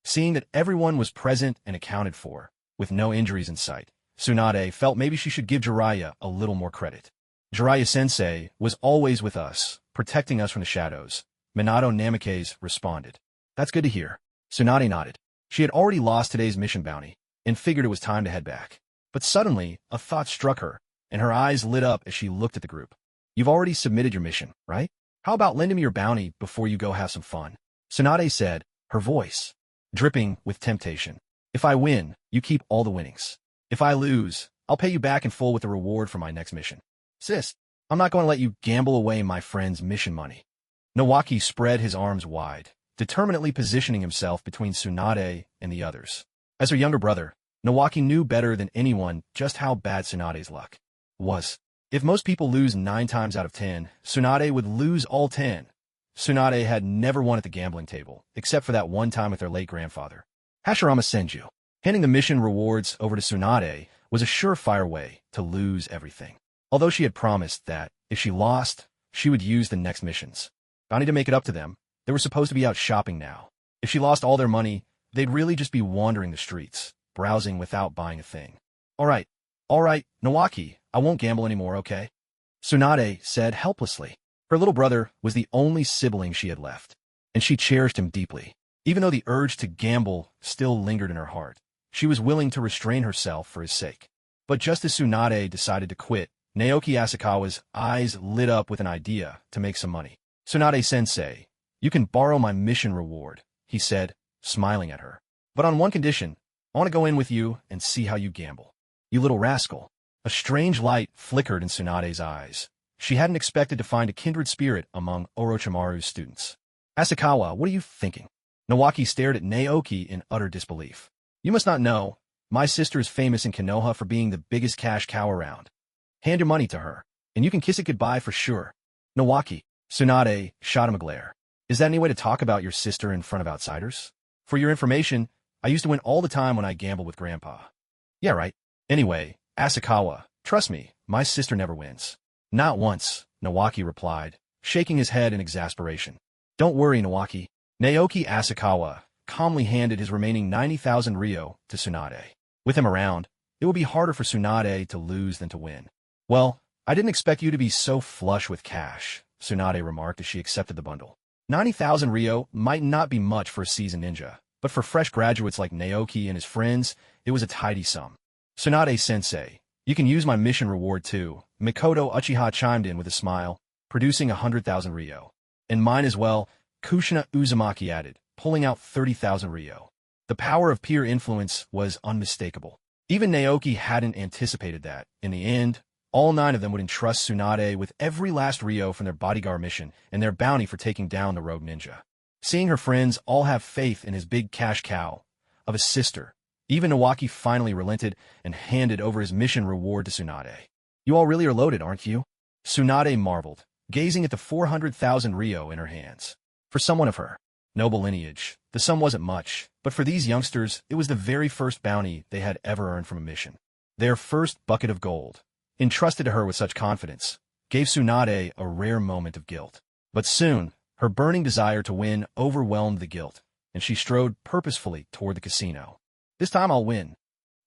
Seeing that everyone was present and accounted for, with no injuries in sight, Tsunade felt maybe she should give Jiraiya a little more credit. Jiraiya-sensei was always with us, protecting us from the shadows, Minato Namikaze responded. That's good to hear. Tsunade nodded. She had already lost today's mission bounty, and figured it was time to head back. But suddenly, a thought struck her, and her eyes lit up as she looked at the group. You've already submitted your mission, right? How about lending me your bounty before you go have some fun? Tsunade said, her voice dripping with temptation. If I win, you keep all the winnings. If I lose, I'll pay you back in full with the reward for my next mission. Sis, I'm not going to let you gamble away my friend's mission money. Naoki spread his arms wide, determinedly positioning himself between Tsunade and the others. As her younger brother, Naoki knew better than anyone just how bad Tsunade's luck was. If most people lose 9 times out of 10, Tsunade would lose all 10. Tsunade had never won at the gambling table, except for that one time with their late grandfather. Hashirama Senju. Handing the mission rewards over to Tsunade was a surefire way to lose everything. Although she had promised that, if she lost, she would use the next missions. Bounty to make it up to them, they were supposed to be out shopping now. If she lost all their money, they'd really just be wandering the streets, browsing without buying a thing. All right, Naoki, I won't gamble anymore, okay? Tsunade said helplessly. Her little brother was the only sibling she had left, and she cherished him deeply. Even though the urge to gamble still lingered in her heart, she was willing to restrain herself for his sake. But just as Tsunade decided to quit, Naoki Asakawa's eyes lit up with an idea to make some money. Tsunade-sensei, you can borrow my mission reward, he said, smiling at her. But on one condition, I want to go in with you and see how you gamble. You little rascal. A strange light flickered in Tsunade's eyes. She hadn't expected to find a kindred spirit among Orochimaru's students. Asakawa, what are you thinking? Naoki stared at Naoki in utter disbelief. You must not know, my sister is famous in Konoha for being the biggest cash cow around. Hand your money to her, and you can kiss it goodbye for sure. Naoki, Tsunade shot him a glare. Is that any way to talk about your sister in front of outsiders? For your information, I used to win all the time when I gambled with Grandpa. Yeah, right. Anyway, Asakawa, trust me, my sister never wins. Not once, Naoki replied, shaking his head in exasperation. Don't worry, Naoki. Naoki Asakawa calmly handed his remaining 90,000 ryo to Tsunade. With him around, it would be harder for Tsunade to lose than to win. Well, I didn't expect you to be so flush with cash, Tsunade remarked as she accepted the bundle. 90,000 ryo might not be much for a seasoned ninja, but for fresh graduates like Naoki and his friends, it was a tidy sum. Tsunade-sensei, you can use my mission reward too, Mikoto Uchiha chimed in with a smile, producing 100,000 ryo. And mine as well, Kushina Uzumaki added, pulling out 30,000 ryo. The power of peer influence was unmistakable. Even Naoki hadn't anticipated that. In the end, all 9 of them would entrust Tsunade with every last ryo from their bodyguard mission and their bounty for taking down the rogue ninja. Seeing her friends all have faith in his big cash cow of a sister, even Naoki finally relented and handed over his mission reward to Tsunade. You all really are loaded, aren't you? Tsunade marveled, gazing at the 400,000 ryo in her hands. For someone of her noble lineage, the sum wasn't much, but for these youngsters, it was the very first bounty they had ever earned from a mission. Their first bucket of gold, entrusted to her with such confidence, gave Tsunade a rare moment of guilt. But soon, her burning desire to win overwhelmed the guilt, and she strode purposefully toward the casino. This time I'll win.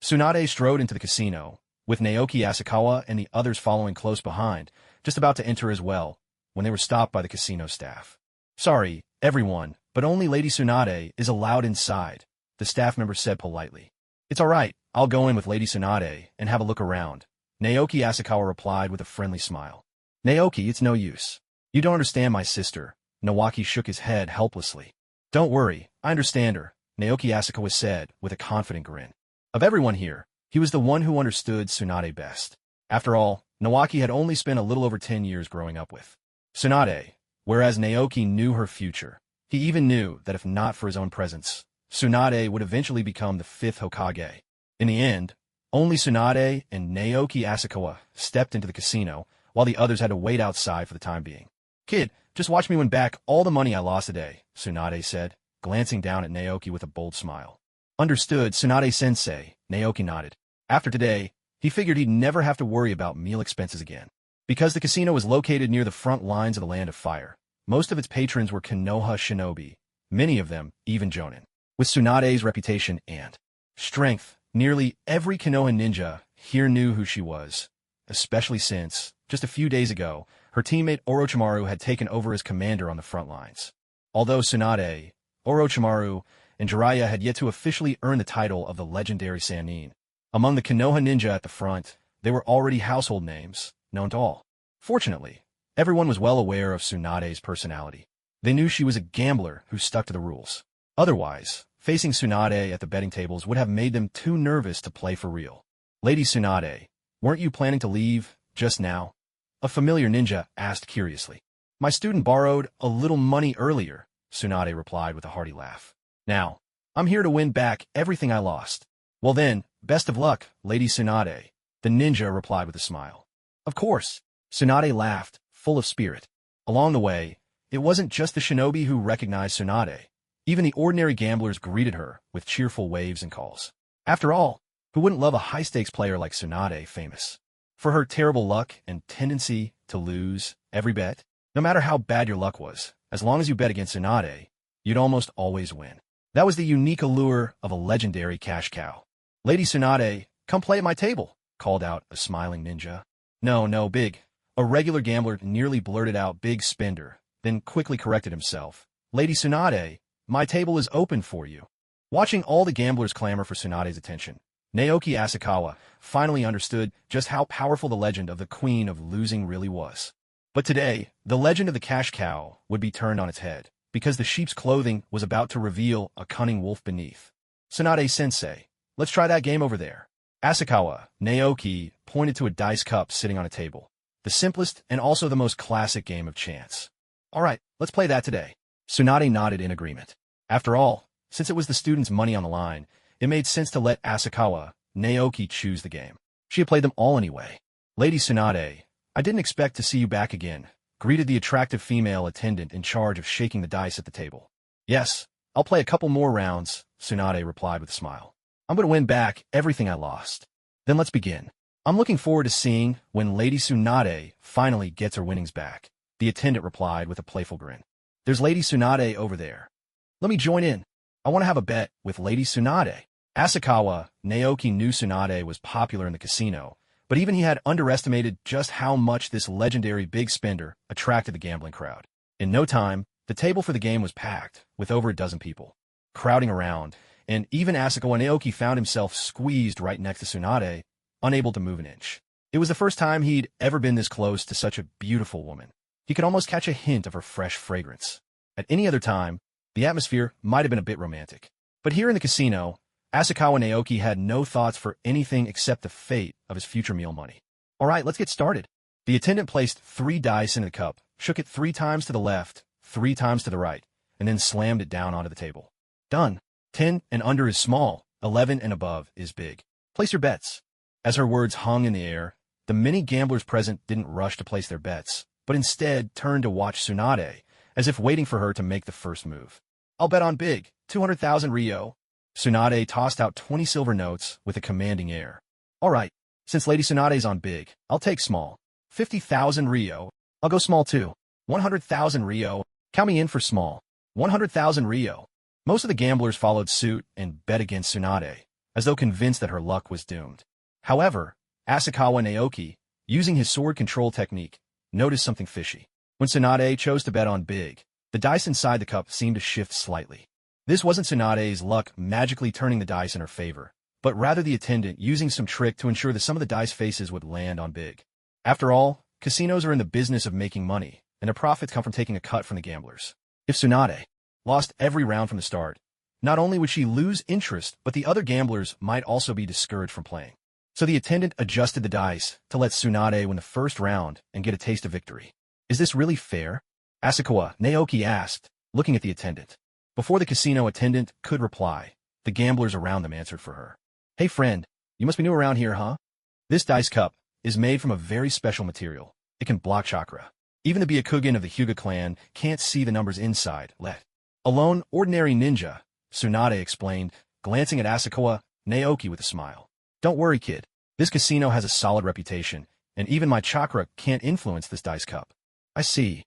Tsunade strode into the casino, with Naoki Asakawa and the others following close behind, just about to enter as well, when they were stopped by the casino staff. Sorry, everyone, but only Lady Tsunade is allowed inside, the staff member said politely. It's all right, I'll go in with Lady Tsunade and have a look around, Naoki Asakawa replied with a friendly smile. Naoki, it's no use. You don't understand my sister. Naoki shook his head helplessly. Don't worry, I understand her, Naoki Asakawa said with a confident grin. Of everyone here, he was the one who understood Tsunade best. After all, Naoki had only spent a little over 10 years growing up with Tsunade, whereas Naoki knew her future. He even knew that if not for his own presence, Tsunade would eventually become the 5th Hokage. In the end, only Tsunade and Naoki Asakawa stepped into the casino, while the others had to wait outside for the time being. Kid, just watch me win back all the money I lost today, Tsunade said, glancing down at Naoki with a bold smile. Understood, Tsunade-sensei, Naoki nodded. After today, he figured he'd never have to worry about meal expenses again. Because the casino was located near the front lines of the Land of Fire, most of its patrons were Konoha shinobi, many of them even Jonin. With Tsunade's reputation and strength, nearly every Konoha ninja here knew who she was, especially since, just a few days ago, her teammate Orochimaru had taken over as commander on the front lines. Although Tsunade, Orochimaru, and Jiraiya had yet to officially earn the title of the legendary Sannin, among the Konoha ninja at the front, they were already household names, known to all. Fortunately, everyone was well aware of Tsunade's personality. They knew she was a gambler who stuck to the rules. Otherwise, facing Tsunade at the betting tables would have made them too nervous to play for real. Lady Tsunade, weren't you planning to leave just now? A familiar ninja asked curiously. My student borrowed a little money earlier, Tsunade replied with a hearty laugh. Now, I'm here to win back everything I lost. Well then, best of luck, Lady Tsunade, the ninja replied with a smile. Of course, Tsunade laughed, full of spirit. Along the way, it wasn't just the shinobi who recognized Tsunade. Even the ordinary gamblers greeted her with cheerful waves and calls. After all, who wouldn't love a high-stakes player like Tsunade famous for her terrible luck and tendency to lose every bet? No matter how bad your luck was, as long as you bet against Tsunade, you'd almost always win. That was the unique allure of a legendary cash cow. Lady Tsunade, come play at my table, called out a smiling ninja. No, Big. A regular gambler nearly blurted out Big Spender, then quickly corrected himself. Lady Tsunade, my table is open for you. Watching all the gamblers clamor for Tsunade's attention, Naoki Asakawa finally understood just how powerful the legend of the Queen of Losing really was. But today, the legend of the cash cow would be turned on its head, because the sheep's clothing was about to reveal a cunning wolf beneath. Tsunade-sensei, let's try that game over there. Asakawa, Naoki, pointed to a dice cup sitting on a table. The simplest and also the most classic game of chance. All right, let's play that today. Tsunade nodded in agreement. After all, since it was the students' money on the line, it made sense to let Asakawa, Naoki choose the game. She had played them all anyway. Lady Tsunade, I didn't expect to see you back again, greeted the attractive female attendant in charge of shaking the dice at the table. Yes, I'll play a couple more rounds, Tsunade replied with a smile. I'm going to win back everything I lost. Then let's begin. I'm looking forward to seeing when Lady Tsunade finally gets her winnings back, the attendant replied with a playful grin. There's Lady Tsunade over there. Let me join in. I want to have a bet with Lady Tsunade. Asakawa, Naoki knew Tsunade was popular in the casino, but even he had underestimated just how much this legendary big spender attracted the gambling crowd. In no time, the table for the game was packed, with over a dozen people crowding around, and even Asakawa Naoki found himself squeezed right next to Tsunade, unable to move an inch. It was the first time he'd ever been this close to such a beautiful woman. He could almost catch a hint of her fresh fragrance. At any other time, the atmosphere might have been a bit romantic. But here in the casino, Asakawa Naoki had no thoughts for anything except the fate of his future meal money. All right, let's get started. The attendant placed 3 dice into the cup, shook it 3 times to the left, 3 times to the right, and then slammed it down onto the table. Done. 10 and under is small, 11 and above is big. Place your bets. As her words hung in the air, the many gamblers present didn't rush to place their bets, but instead turned to watch Tsunade, as if waiting for her to make the first move. I'll bet on big, 200,000 Rio. Tsunade tossed out 20 silver notes with a commanding air. All right, since Lady Tsunade's on big, I'll take small. 50,000 Rio. I'll go small too. 100,000 Rio. Count me in for small. 100,000 Rio. Most of the gamblers followed suit and bet against Tsunade, as though convinced that her luck was doomed. However, Asakawa Naoki, using his sword control technique, noticed something fishy. When Tsunade chose to bet on big, the dice inside the cup seemed to shift slightly. This wasn't Tsunade's luck magically turning the dice in her favor, but rather the attendant using some trick to ensure that some of the dice faces would land on big. After all, casinos are in the business of making money, and their profits come from taking a cut from the gamblers. If Tsunade lost every round from the start, not only would she lose interest, but the other gamblers might also be discouraged from playing. So the attendant adjusted the dice to let Tsunade win the first round and get a taste of victory. Is this really fair? Asakawa Naoki asked, looking at the attendant. Before the casino attendant could reply, the gamblers around them answered for her. Hey friend, you must be new around here, huh? This dice cup is made from a very special material. It can block chakra. Even the Byakugan of the Hyuga clan can't see the numbers inside. A lone, ordinary ninja, Tsunade explained, glancing at Asakawa Naoki with a smile. Don't worry, kid. This casino has a solid reputation, and even my chakra can't influence this dice cup. I see.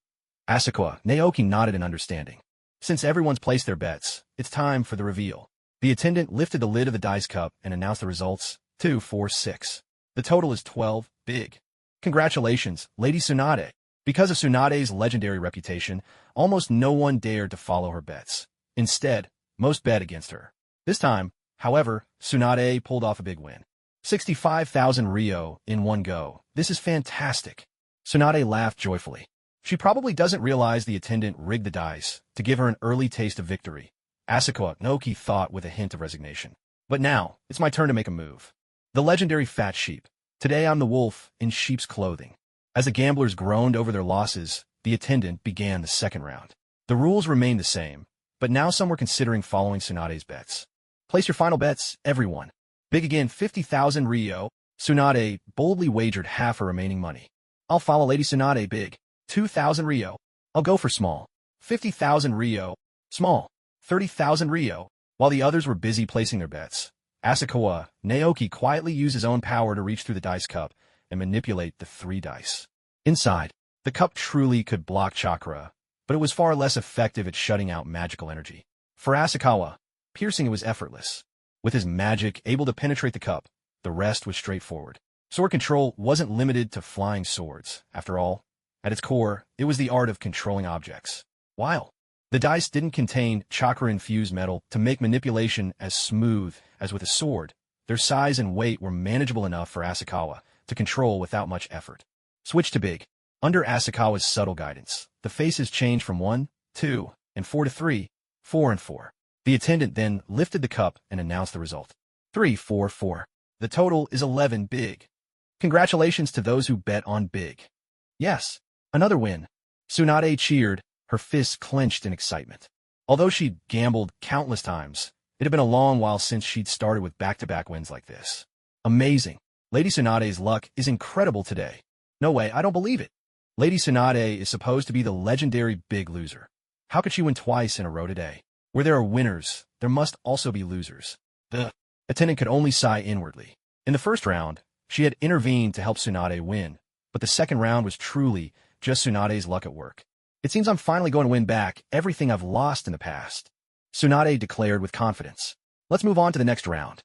Asakawa Naoki nodded in understanding. Since everyone's placed their bets, it's time for the reveal. The attendant lifted the lid of the dice cup and announced the results. 2, 4, 6. The total is 12, big. Congratulations, Lady Tsunade. Because of Tsunade's legendary reputation, almost no one dared to follow her bets. Instead, most bet against her. This time, however, Tsunade pulled off a big win. 65,000 Rio in one go. This is fantastic. Tsunade laughed joyfully. She probably doesn't realize the attendant rigged the dice to give her an early taste of victory. Asakawa Naoki thought with a hint of resignation. But now, it's my turn to make a move. The legendary fat sheep. Today I'm the wolf in sheep's clothing. As the gamblers groaned over their losses, the attendant began the second round. The rules remained the same, but now some were considering following Tsunade's bets. Place your final bets, everyone. Big again, 50,000 Ryo. Tsunade boldly wagered half her remaining money. I'll follow Lady Tsunade big. 2,000 Ryo. I'll go for small. 50,000 Ryo. Small. 30,000 Ryo. While the others were busy placing their bets, Asakawa, Naoki quietly used his own power to reach through the dice cup and manipulate the 3 dice. Inside, the cup truly could block chakra, but it was far less effective at shutting out magical energy. For Asakawa, piercing it was effortless. With his magic able to penetrate the cup, the rest was straightforward. Sword control wasn't limited to flying swords. After all, at its core, it was the art of controlling objects. While the dice didn't contain chakra-infused metal to make manipulation as smooth as with a sword, their size and weight were manageable enough for Asakawa to control without much effort. Switch to big. Under Asakawa's subtle guidance, the faces changed from 1, 2, and 4 to 3, 4 and 4. The attendant then lifted the cup and announced the result. 3, 4, 4. The total is 11 big. Congratulations to those who bet on big. Yes, another win. Tsunade cheered, her fists clenched in excitement. Although she'd gambled countless times, it had been a long while since she'd started with back-to-back wins like this. Amazing. Lady Tsunade's luck is incredible today. No way, I don't believe it. Lady Tsunade is supposed to be the legendary big loser. How could she win twice in a row today? Where there are winners, there must also be losers. The attendant could only sigh inwardly. In the first round, she had intervened to help Tsunade win, but the second round was truly just Tsunade's luck at work. It seems I'm finally going to win back everything I've lost in the past, Tsunade declared with confidence. Let's move on to the next round.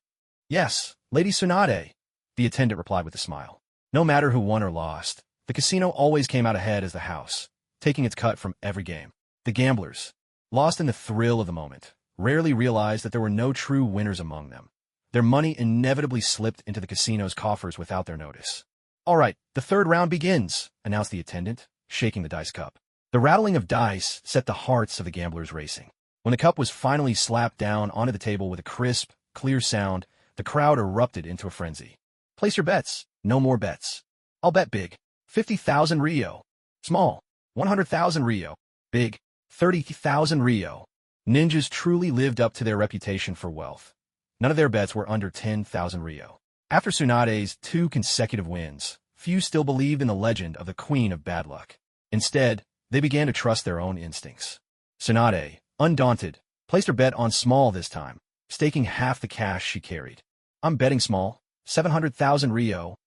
Yes, Lady Tsunade, the attendant replied with a smile. No matter who won or lost, the casino always came out ahead as the house, taking its cut from every game. The gamblers, lost in the thrill of the moment, rarely realized that there were no true winners among them. Their money inevitably slipped into the casino's coffers without their notice. All right, the third round begins, announced the attendant, shaking the dice cup. The rattling of dice set the hearts of the gamblers racing. When the cup was finally slapped down onto the table with a crisp, clear sound, the crowd erupted into a frenzy. Place your bets. No more bets. I'll bet big. 50,000 Ryo. Small. 100,000 Ryo. Big. 30,000 Ryo. Ninjas truly lived up to their reputation for wealth. None of their bets were under 10,000 Ryo. After Tsunade's 2 consecutive wins, few still believed in the legend of the Queen of Bad Luck. Instead, they began to trust their own instincts. Tsunade, undaunted, placed her bet on small this time, staking half the cash she carried. I'm betting small. 700,000 Ryo.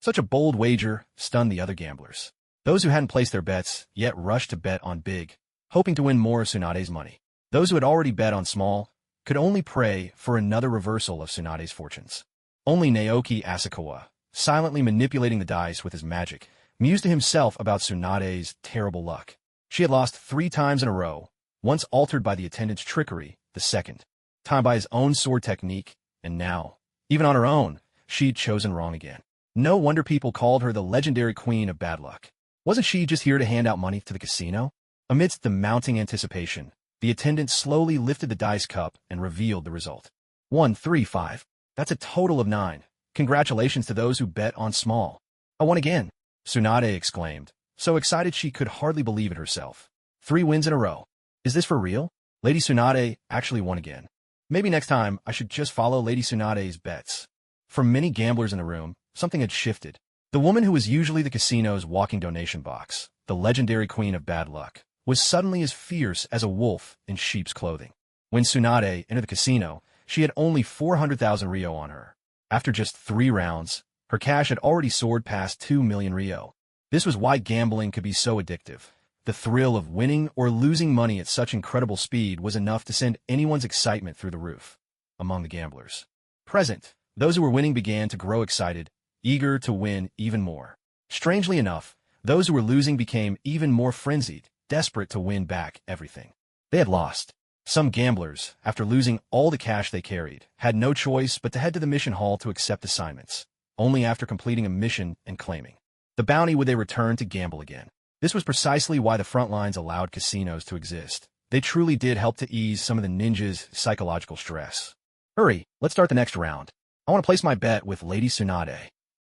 Such a bold wager stunned the other gamblers. Those who hadn't placed their bets yet rushed to bet on big, hoping to win more of Tsunade's money. Those who had already bet on small could only pray for another reversal of Tsunade's fortunes. Only Naoki Asakawa, silently manipulating the dice with his magic, mused to himself about Tsunade's terrible luck. She had lost 3 times in a row, once altered by the attendant's trickery, the second time by his own sword technique, and now, even on her own, she'd chosen wrong again. No wonder people called her the legendary Queen of Bad Luck. Wasn't she just here to hand out money to the casino? Amidst the mounting anticipation, the attendant slowly lifted the dice cup and revealed the result. 1, 3, 5. That's a total of 9. Congratulations to those who bet on small. I won again, Tsunade exclaimed, so excited she could hardly believe it herself. 3 wins in a row. Is this for real? Lady Tsunade actually won again. Maybe next time I should just follow Lady Tsunade's bets. For many gamblers in the room, something had shifted. The woman who was usually the casino's walking donation box, the legendary Queen of Bad Luck, was suddenly as fierce as a wolf in sheep's clothing. When Tsunade entered the casino, she had only 400,000 Ryo on her. After just 3 rounds, her cash had already soared past 2 million Ryo. This was why gambling could be so addictive. The thrill of winning or losing money at such incredible speed was enough to send anyone's excitement through the roof. Among the gamblers present, those who were winning began to grow excited, eager to win even more. Strangely enough, those who were losing became even more frenzied, desperate to win back everything they had lost. Some gamblers, after losing all the cash they carried, had no choice but to head to the mission hall to accept assignments. Only after completing a mission and claiming the bounty would they return to gamble again. This was precisely why the front lines allowed casinos to exist. They truly did help to ease some of the ninjas' psychological stress. Hurry, let's start the next round. I want to place my bet with Lady Tsunade.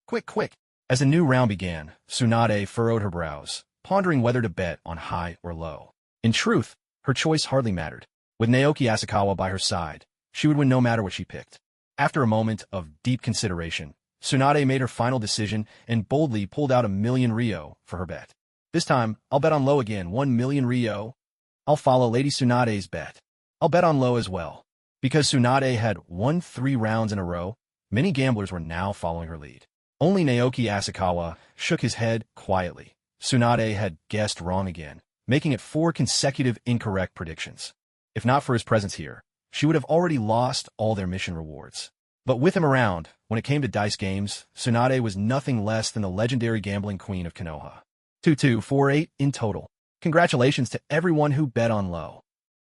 Quick, quick. As the new round began, Tsunade furrowed her brows, pondering whether to bet on high or low. In truth, Her choice hardly mattered. With Naoki Asakawa by her side, she would win no matter what she picked. After a moment of deep consideration, Tsunade made her final decision and boldly pulled out 1,000,000 Ryo for her bet. This time, I'll bet on low again, 1,000,000 Ryo. I'll follow Lady Tsunade's bet. I'll bet on low as well. Because Tsunade had won 3 rounds in a row, many gamblers were now following her lead. Only Naoki Asakawa shook his head quietly. Tsunade had guessed wrong again, making it 4 consecutive incorrect predictions. If not for his presence here, she would have already lost all their mission rewards. But with him around, when it came to dice games, Tsunade was nothing less than the legendary gambling queen of Konoha. 2248 in total. Congratulations to everyone who bet on low.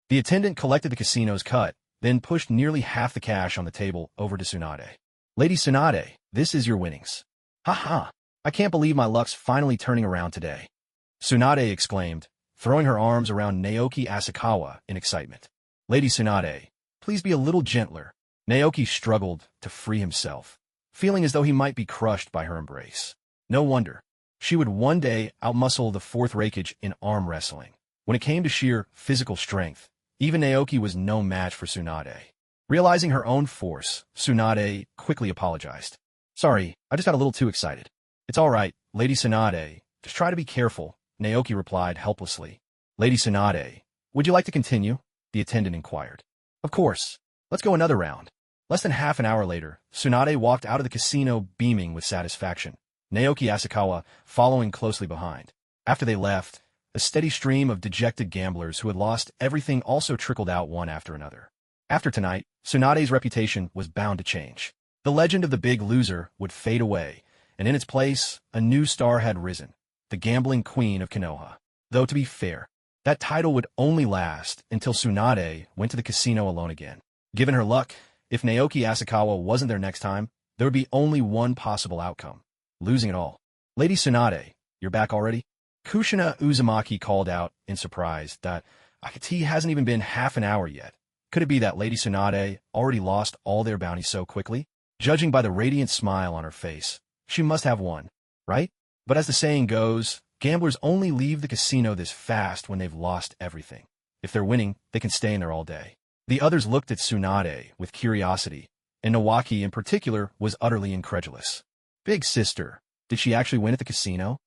The attendant collected the casino's cut, then pushed nearly half the cash on the table over to Tsunade. Lady Tsunade, this is your winnings. Ha! I can't believe my luck's finally turning around today. Tsunade exclaimed, throwing her arms around Naoki Asakawa in excitement. Lady Tsunade, please be a little gentler. Naoki struggled to free himself, feeling as though he might be crushed by her embrace. No wonder. She would one day outmuscle the 4th Reikage in arm wrestling. When it came to sheer physical strength, even Naoki was no match for Tsunade. Realizing her own force, Tsunade quickly apologized. Sorry, I just got a little too excited. It's all right, Lady Tsunade. Just try to be careful, Naoki replied helplessly. Lady Tsunade, would you like to continue? The attendant inquired. Of course. Let's go another round. Less than half an hour later, Tsunade walked out of the casino beaming with satisfaction, Naoki Asakawa following closely behind. After they left, a steady stream of dejected gamblers who had lost everything also trickled out one after another. After tonight, Tsunade's reputation was bound to change. The legend of the big loser would fade away, and in its place, a new star had risen, the gambling queen of Konoha. Though to be fair, that title would only last until Tsunade went to the casino alone again. Given her luck, if Naoki Asakawa wasn't there next time, there would be only one possible outcome: losing it all. Lady Tsunade, you're back already? Kushina Uzumaki called out in surprise that tea hasn't even been half an hour yet. Could it be that Lady Tsunade already lost all their bounties so quickly? Judging by the radiant smile on her face, she must have won, right? But as the saying goes, gamblers only leave the casino this fast when they've lost everything. If they're winning, they can stay in there all day. The others looked at Tsunade with curiosity, and Naoki in particular was utterly incredulous. Big sister, did she actually win at the casino?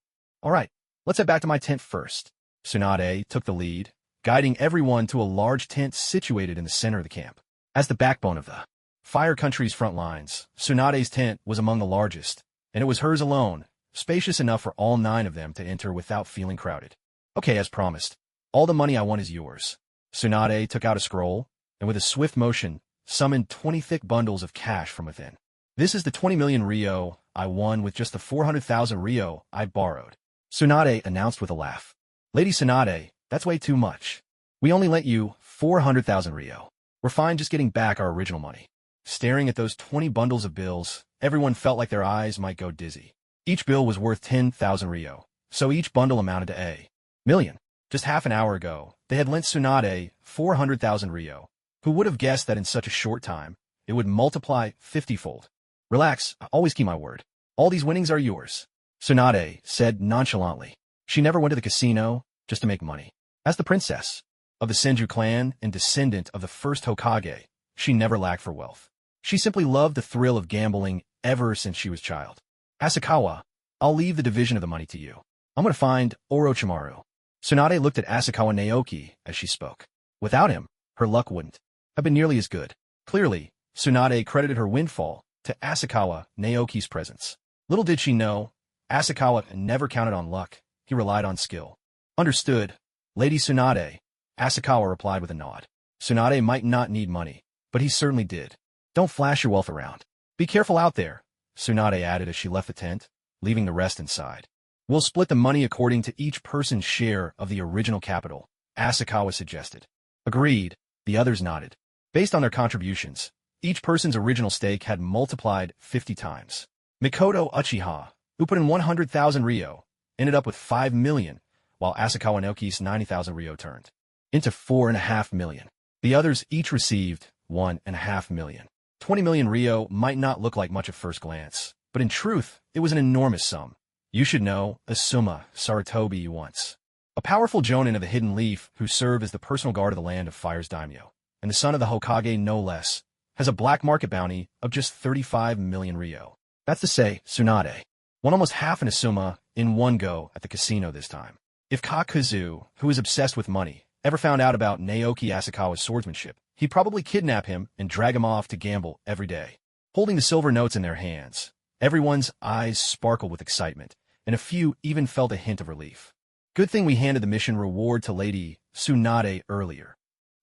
All right, let's head back to my tent first. Tsunade took the lead, guiding everyone to a large tent situated in the center of the camp. As the backbone of the Fire Country's front lines, Tsunade's tent was among the largest, and it was hers alone, spacious enough for all 9 of them to enter without feeling crowded. Okay, as promised, all the money I won is yours. Tsunade took out a scroll, and with a swift motion, summoned 20 thick bundles of cash from within. This is the 20,000,000 Ryo I won with just the 400,000 Ryo I borrowed, Tsunade announced with a laugh. Lady Tsunade, that's way too much. We only lent you 400,000 Ryo. We're fine just getting back our original money. Staring at those 20 bundles of bills, everyone felt like their eyes might go dizzy. Each bill was worth 10,000 Ryo, so each bundle amounted to a million. Just half an hour ago, they had lent Tsunade 400,000 Ryo. Who would have guessed that in such a short time, it would multiply 50-fold? Relax, I always keep my word. All these winnings are yours, Tsunade said nonchalantly. She never went to the casino just to make money. As the princess of the Senju clan and descendant of the first Hokage, she never lacked for wealth. She simply loved the thrill of gambling ever since she was a child. Asakawa, I'll leave the division of the money to you. I'm going to find Orochimaru. Tsunade looked at Asakawa Naoki as she spoke. Without him, her luck wouldn't have been nearly as good. Clearly, Tsunade credited her windfall to Asakawa Naoki's presence. Little did she know, Asakawa never counted on luck. He relied on skill. Understood, Lady Tsunade, Asakawa replied with a nod. Tsunade might not need money, but he certainly did. Don't flash your wealth around. Be careful out there, Tsunade added as she left the tent, leaving the rest inside. We'll split the money according to each person's share of the original capital, Asakawa suggested. Agreed, the others nodded. Based on their contributions, each person's original stake had multiplied 50 times. Mikoto Uchiha, who put in 100,000 Ryo, ended up with 5 million, while Asakawa Naoki's 90,000 Ryo turned into 4.5 million. The others each received 1.5 million. 20 million Ryo might not look like much at first glance, but in truth, it was an enormous sum. You should know Asuma Saratobi once. a powerful Jonin of the Hidden Leaf who served as the personal guard of the Land of Fire's daimyo, and the son of the Hokage no less, has a black market bounty of just 35 million ryo. That's to say, Tsunade won almost half an Asuma in one go at the casino this time. If Kakuzu, who is obsessed with money, ever found out about Naoki Asakawa's swordsmanship, he'd probably kidnap him and drag him off to gamble every day. Holding the silver notes in their hands, everyone's eyes sparkled with excitement, and a few even felt a hint of relief. Good thing we handed the mission reward to Lady Tsunade earlier.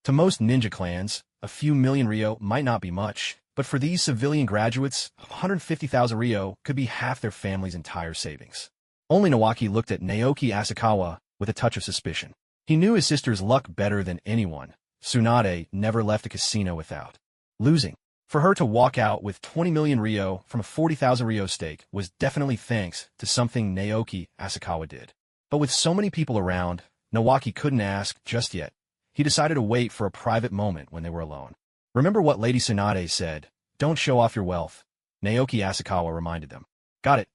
To most ninja clans, a few million ryo might not be much, but for these civilian graduates, 150,000 ryo could be half their family's entire savings. Only Naoki looked at Naoki Asakawa with a touch of suspicion. He knew his sister's luck better than anyone. Tsunade never left a casino without losing. For her to walk out with 20 million ryo from a 40,000 ryo stake was definitely thanks to something Naoki Asakawa did. But with so many people around, Naoki couldn't ask just yet. He decided to wait for a private moment when they were alone. Remember what Lady Tsunade said, "Don't show off your wealth," Naoki Asakawa reminded them. Got it,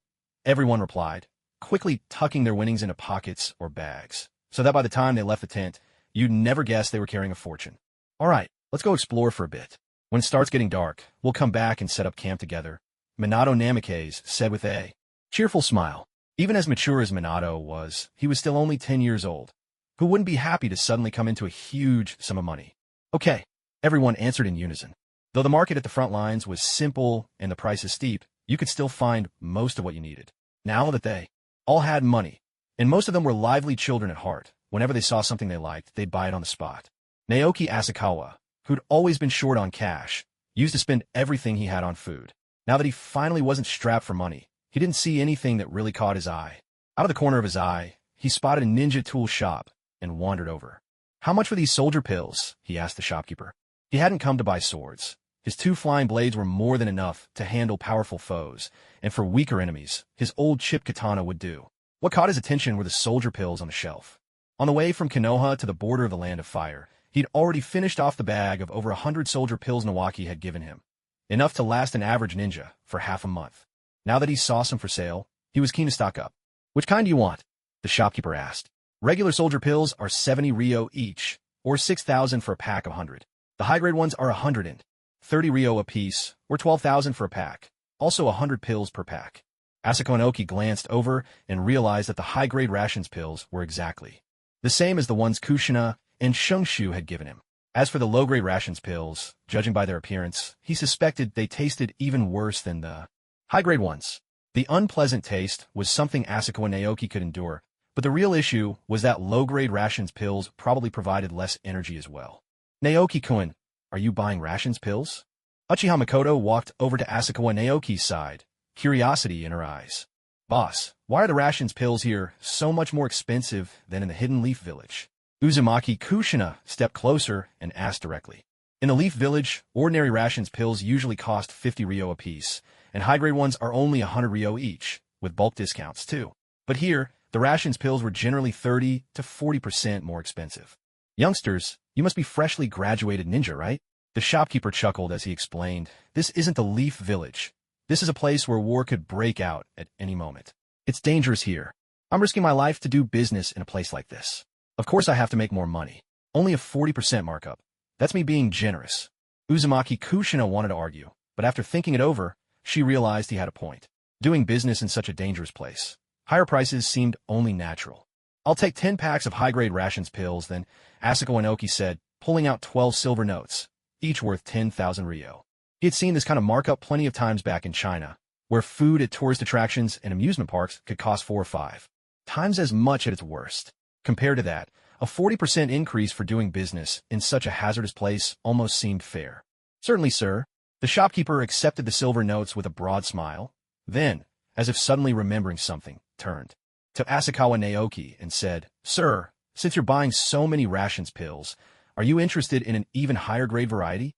everyone replied, quickly tucking their winnings into pockets or bags, so that by the time they left the tent, you'd never guess they were carrying a fortune. All right, let's go explore for a bit. When it starts getting dark, we'll come back and set up camp together, Minato Namikaze said with a cheerful smile. Even as mature as Minato was, he was still only 10 years old. Who wouldn't be happy to suddenly come into a huge sum of money? Okay, everyone answered in unison. Though the market at the front lines was simple and the prices steep, you could still find most of what you needed. Now that they all had money, and most of them were lively children at heart, whenever they saw something they liked, they'd buy it on the spot. Naoki Asakawa, who'd always been short on cash, used to spend everything he had on food. Now that he finally wasn't strapped for money, he didn't see anything that really caught his eye. Out of the corner of his eye, he spotted a ninja tool shop and wandered over. "How much for these soldier pills?" he asked the shopkeeper. He hadn't come to buy swords. His 2 flying blades were more than enough to handle powerful foes, and for weaker enemies, his old chip katana would do. What caught his attention were the soldier pills on the shelf. On the way from Konoha to the border of the Land of Fire, he'd already finished off the bag of over 100 soldier pills Naoki had given him, enough to last an average ninja for half a month. Now that he saw some for sale, he was keen to stock up. "Which kind do you want?" the shopkeeper asked. "Regular soldier pills are 70 ryo each, or 6,000 for a pack of 100. The high-grade ones are 130 ryo apiece, or 12,000 for a pack, also 100 pills per pack." Asako and Oki glanced over and realized that the high-grade rations pills were exactly the same as the ones Kushina and Shungshu had given him. As for the low-grade rations pills, judging by their appearance, he suspected they tasted even worse than the high-grade ones. The unpleasant taste was something Asako and Naoki could endure, but the real issue was that low-grade rations pills probably provided less energy as well. "Naoki-kun, are you buying rations pills?" Uchiha Makoto walked over to Asako and Naoki's side, curiosity in her eyes. "Boss, why are the rations pills here so much more expensive than in the Hidden Leaf Village?" Uzumaki Kushina stepped closer and asked directly. "In the Leaf Village, ordinary rations pills usually cost 50 ryo apiece, and high-grade ones are only 100 ryo each, with bulk discounts too. But here, the rations pills were generally 30 to 40% more expensive." "Youngsters, you must be freshly graduated ninja, right?" The shopkeeper chuckled as he explained, "This isn't the Leaf Village. This is a place where war could break out at any moment. It's dangerous here. I'm risking my life to do business in a place like this. Of course I have to make more money. Only a 40% markup. That's me being generous." Uzumaki Kushina wanted to argue, but after thinking it over, she realized he had a point. Doing business in such a dangerous place, higher prices seemed only natural. "I'll take 10 packs of high-grade rations pills, then," Asako and Oki said, pulling out 12 silver notes, each worth 10,000 ryo. He had seen this kind of markup plenty of times back in China, where food at tourist attractions and amusement parks could cost 4 or 5 times as much at its worst. Compared to that, a 40% increase for doing business in such a hazardous place almost seemed fair. "Certainly, sir." The shopkeeper accepted the silver notes with a broad smile, then, as if suddenly remembering something, turned to Asakawa Naoki and said, "Sir, since you're buying so many rations pills, are you interested in an even higher grade variety?"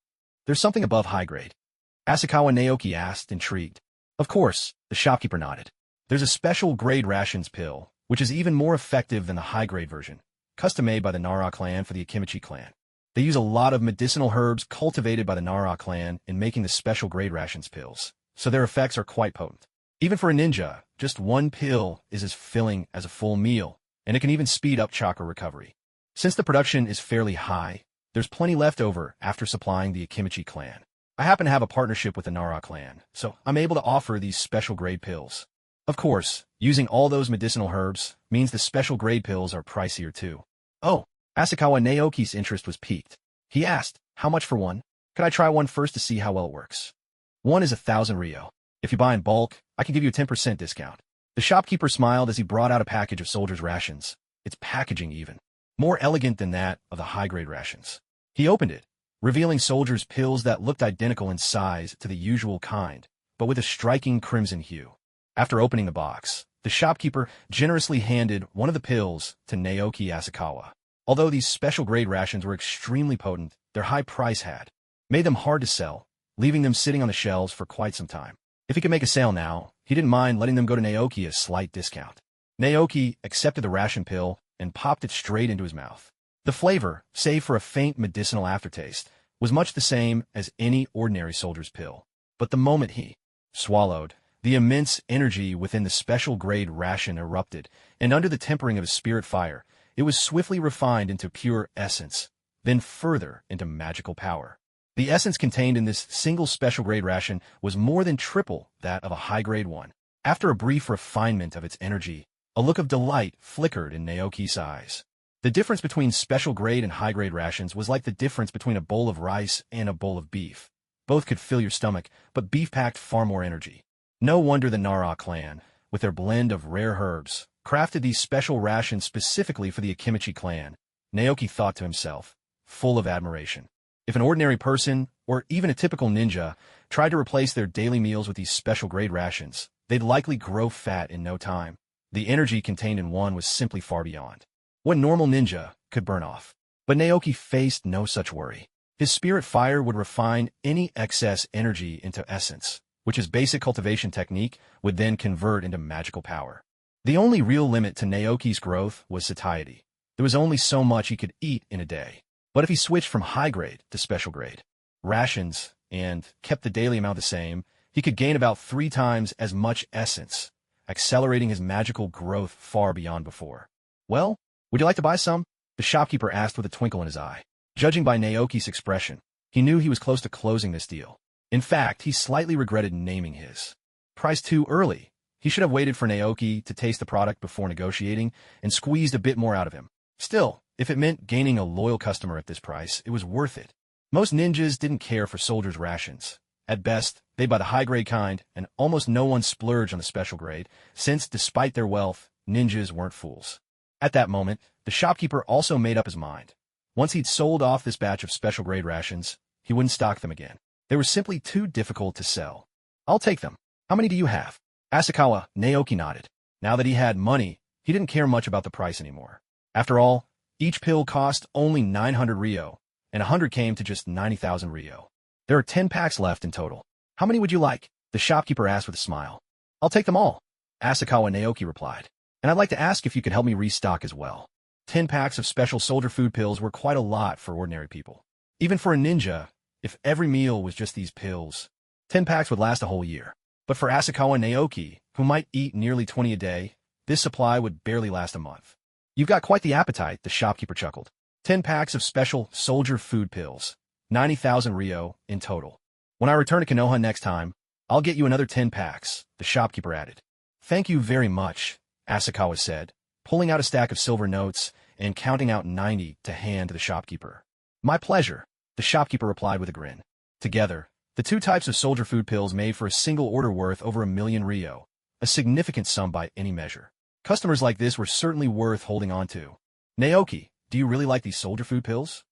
"There's something above high grade?" Asakawa Naoki asked, intrigued. "Of course," the shopkeeper nodded. "There's a special grade rations pill, which is even more effective than the high-grade version, custom-made by the Nara clan for the Akimichi clan. They use a lot of medicinal herbs cultivated by the Nara clan in making the special grade rations pills, so their effects are quite potent. Even for a ninja, just one pill is as filling as a full meal. and it can even speed up chakra recovery. Since the production is fairly high, there's plenty left over after supplying the Akimichi clan. I happen to have a partnership with the Nara clan, so I'm able to offer these special grade pills. Of course, using all those medicinal herbs means the special grade pills are pricier too. Oh, Asakawa Naoki's interest was piqued. He asked, how much for one? Could I try one first to see how well it works? One is 1,000 Ryo. If you buy in bulk, I can give you a 10% discount. The shopkeeper smiled as he brought out a package of soldiers' rations. Its packaging even more elegant than that of the high-grade rations. He opened it, revealing soldiers' pills that looked identical in size to the usual kind, but with a striking crimson hue. After opening the box, the shopkeeper generously handed one of the pills to Naoki Asakawa. Although these special-grade rations were extremely potent, their high price had made them hard to sell, leaving them sitting on the shelves for quite some time. If he could make a sale now, he didn't mind letting them go to Naoki at a slight discount. Naoki accepted the ration pill and popped it straight into his mouth. The flavor, save for a faint medicinal aftertaste, was much the same as any ordinary soldier's pill. But the moment he swallowed, the immense energy within the special-grade ration erupted, and under the tempering of his spirit fire, it was swiftly refined into pure essence, then further into magical power. The essence contained in this single special-grade ration was more than triple that of a high-grade one. After a brief refinement of its energy, a look of delight flickered in Naoki's eyes. The difference between special-grade and high-grade rations was like the difference between a bowl of rice and a bowl of beef. Both could fill your stomach, but beef packed far more energy. No wonder the Nara clan, with their blend of rare herbs, crafted these special rations specifically for the Akimichi clan, Naoki thought to himself, full of admiration. If an ordinary person, or even a typical ninja, tried to replace their daily meals with these special-grade rations, they'd likely grow fat in no time. The energy contained in one was simply far beyond what normal ninja could burn off. But Naoki faced no such worry. His spirit fire would refine any excess energy into essence, which his basic cultivation technique would then convert into magical power. The only real limit to Naoki's growth was satiety. There was only so much he could eat in a day. But if he switched from high-grade to special-grade rations and kept the daily amount the same, he could gain about 3 times as much essence, accelerating his magical growth far beyond before. Well, would you like to buy some? The shopkeeper asked with a twinkle in his eye. Judging by Naoki's expression, he knew he was close to closing this deal. In fact, he slightly regretted naming his price too early. He should have waited for Naoki to taste the product before negotiating and squeezed a bit more out of him. Still, if it meant gaining a loyal customer at this price, it was worth it. Most ninjas didn't care for soldiers' rations. At best, they buy the high-grade kind, and almost no one splurged on the special grade, since, despite their wealth, ninjas weren't fools. At that moment, the shopkeeper also made up his mind. Once he'd sold off this batch of special-grade rations, he wouldn't stock them again. They were simply too difficult to sell. I'll take them. How many do you have? Asakawa Naoki nodded. Now that he had money, he didn't care much about the price anymore. After all, each pill cost only 900 Ryo, and 100 came to just 90,000 Ryo. There are 10 packs left in total. How many would you like? The shopkeeper asked with a smile. I'll take them all, Asakawa Naoki replied. And I'd like to ask if you could help me restock as well. 10 packs of special soldier food pills were quite a lot for ordinary people. Even for a ninja, if every meal was just these pills, 10 packs would last a whole year. But for Asakawa Naoki, who might eat nearly 20 a day, this supply would barely last a month. You've got quite the appetite, the shopkeeper chuckled. 10 packs of special soldier food pills, 90,000 Ryo in total. When I return to Konoha next time, I'll get you another 10 packs, the shopkeeper added. Thank you very much, Asakawa said, pulling out a stack of silver notes and counting out 90 to hand to the shopkeeper. My pleasure, the shopkeeper replied with a grin. Together, the 2 types of soldier food pills made for a single order worth over 1,000,000 Ryo, a significant sum by any measure. Customers like this were certainly worth holding on to. Naoki, do you really like these soldier food pills?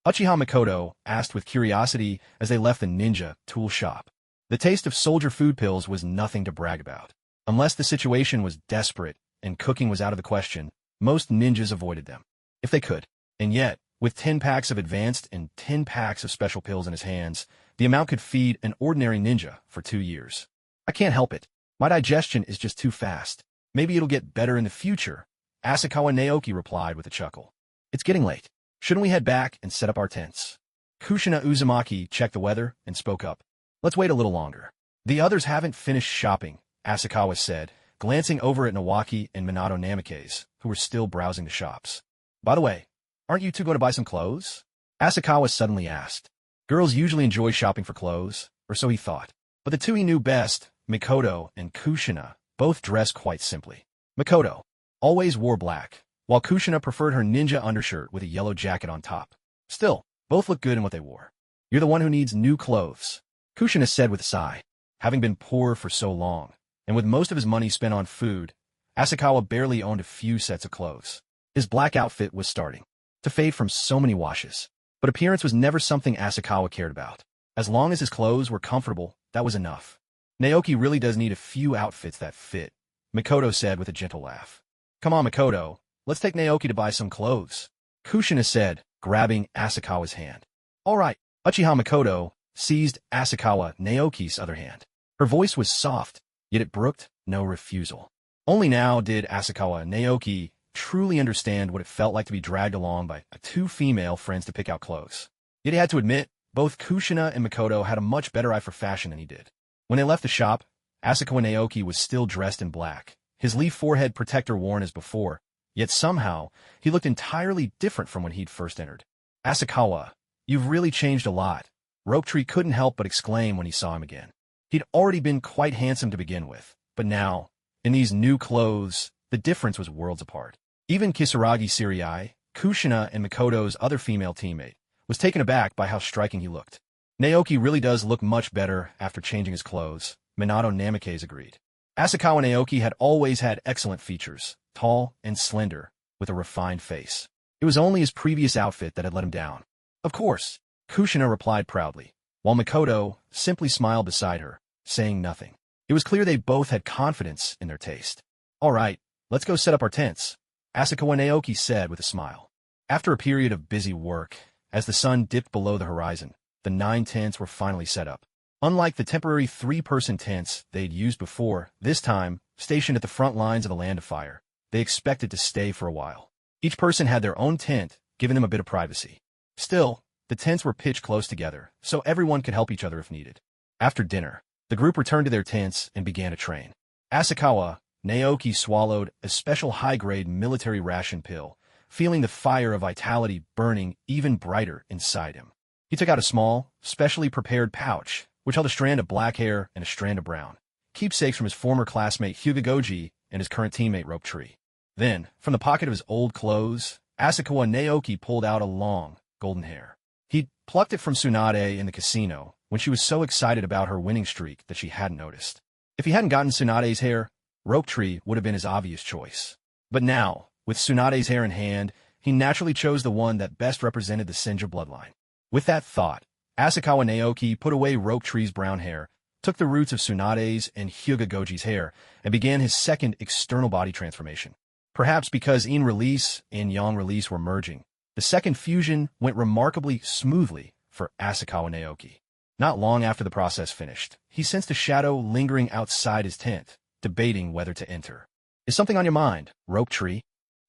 Uchiha Makoto asked with curiosity as they left the ninja tool shop. The taste of soldier food pills was nothing to brag about. Unless the situation was desperate and cooking was out of the question, most ninjas avoided them, if they could. And yet, with 10 packs of advanced and 10 packs of special pills in his hands, the amount could feed an ordinary ninja for 2 years. I can't help it. My digestion is just too fast. Maybe it'll get better in the future, Asakawa Naoki replied with a chuckle. It's getting late. Shouldn't we head back and set up our tents? Kushina Uzumaki checked the weather and spoke up. Let's wait a little longer. The others haven't finished shopping, Asakawa said, glancing over at Naoki and Minato Namikaze, who were still browsing the shops. By the way, aren't you two going to buy some clothes? Asakawa suddenly asked. Girls usually enjoy shopping for clothes, or so he thought. But the two he knew best, Mikoto and Kushina, both dressed quite simply. Mikoto always wore black, while Kushina preferred her ninja undershirt with a yellow jacket on top. Still, both looked good in what they wore. You're the one who needs new clothes, Kushina said with a sigh. Having been poor for so long, and with most of his money spent on food, Asakawa barely owned a few sets of clothes. His black outfit was starting to fade from so many washes. But appearance was never something Asakawa cared about. As long as his clothes were comfortable, that was enough. Naoki really does need a few outfits that fit, Mikoto said with a gentle laugh. Come on, Mikoto, let's take Naoki to buy some clothes, Kushina said, grabbing Asakawa's hand. All right, Uchiha Mikoto seized Asakawa Naoki's other hand. Her voice was soft, yet it brooked no refusal. Only now did Asakawa Naoki truly understand what it felt like to be dragged along by two female friends to pick out clothes. Yet he had to admit, both Kushina and Mikoto had a much better eye for fashion than he did. When they left the shop, Asakawa Naoki was still dressed in black, his leaf forehead protector worn as before, yet somehow he looked entirely different from when he'd first entered. Asakawa, you've really changed a lot, Rope Tree couldn't help but exclaim when he saw him again. He'd already been quite handsome to begin with, but now, in these new clothes, the difference was worlds apart. Even Kisaragi Siriai, Kushina and Mikoto's other female teammate, was taken aback by how striking he looked. Naoki really does look much better after changing his clothes, Minato Namikaze agreed. Asakawa Naoki had always had excellent features, tall and slender, with a refined face. It was only his previous outfit that had let him down. Of course, Kushina replied proudly, while Mikoto simply smiled beside her, saying nothing. It was clear they both had confidence in their taste. All right, let's go set up our tents, Asakawa Naoki said with a smile. After a period of busy work, as the sun dipped below the horizon, the 9 tents were finally set up. Unlike the temporary 3-person tents they'd used before, this time, stationed at the front lines of the Land of Fire, they expected to stay for a while. Each person had their own tent, giving them a bit of privacy. Still, the tents were pitched close together, so everyone could help each other if needed. After dinner, the group returned to their tents and began to train. Asakawa Naoki swallowed a special high-grade military ration pill, feeling the fire of vitality burning even brighter inside him. He took out a small, specially prepared pouch, which held a strand of black hair and a strand of brown, keepsakes from his former classmate Hyuga and his current teammate Rope Tree. Then, from the pocket of his old clothes, Asakawa Naoki pulled out a long, golden hair. He'd plucked it from Tsunade in the casino when she was so excited about her winning streak that she hadn't noticed. If he hadn't gotten Tsunade's hair, Rope Tree would have been his obvious choice. But now, with Tsunade's hair in hand, he naturally chose the one that best represented the Senju bloodline. With that thought, Asakawa Naoki put away Rope Tree's brown hair, took the roots of Tsunade's and Hyuga hair, and began his second external body transformation. Perhaps because Yin release and Yang release were merging, the second fusion went remarkably smoothly for Asakawa Naoki. Not long after the process finished, he sensed a shadow lingering outside his tent, debating whether to enter. Is something on your mind, Rope Tree?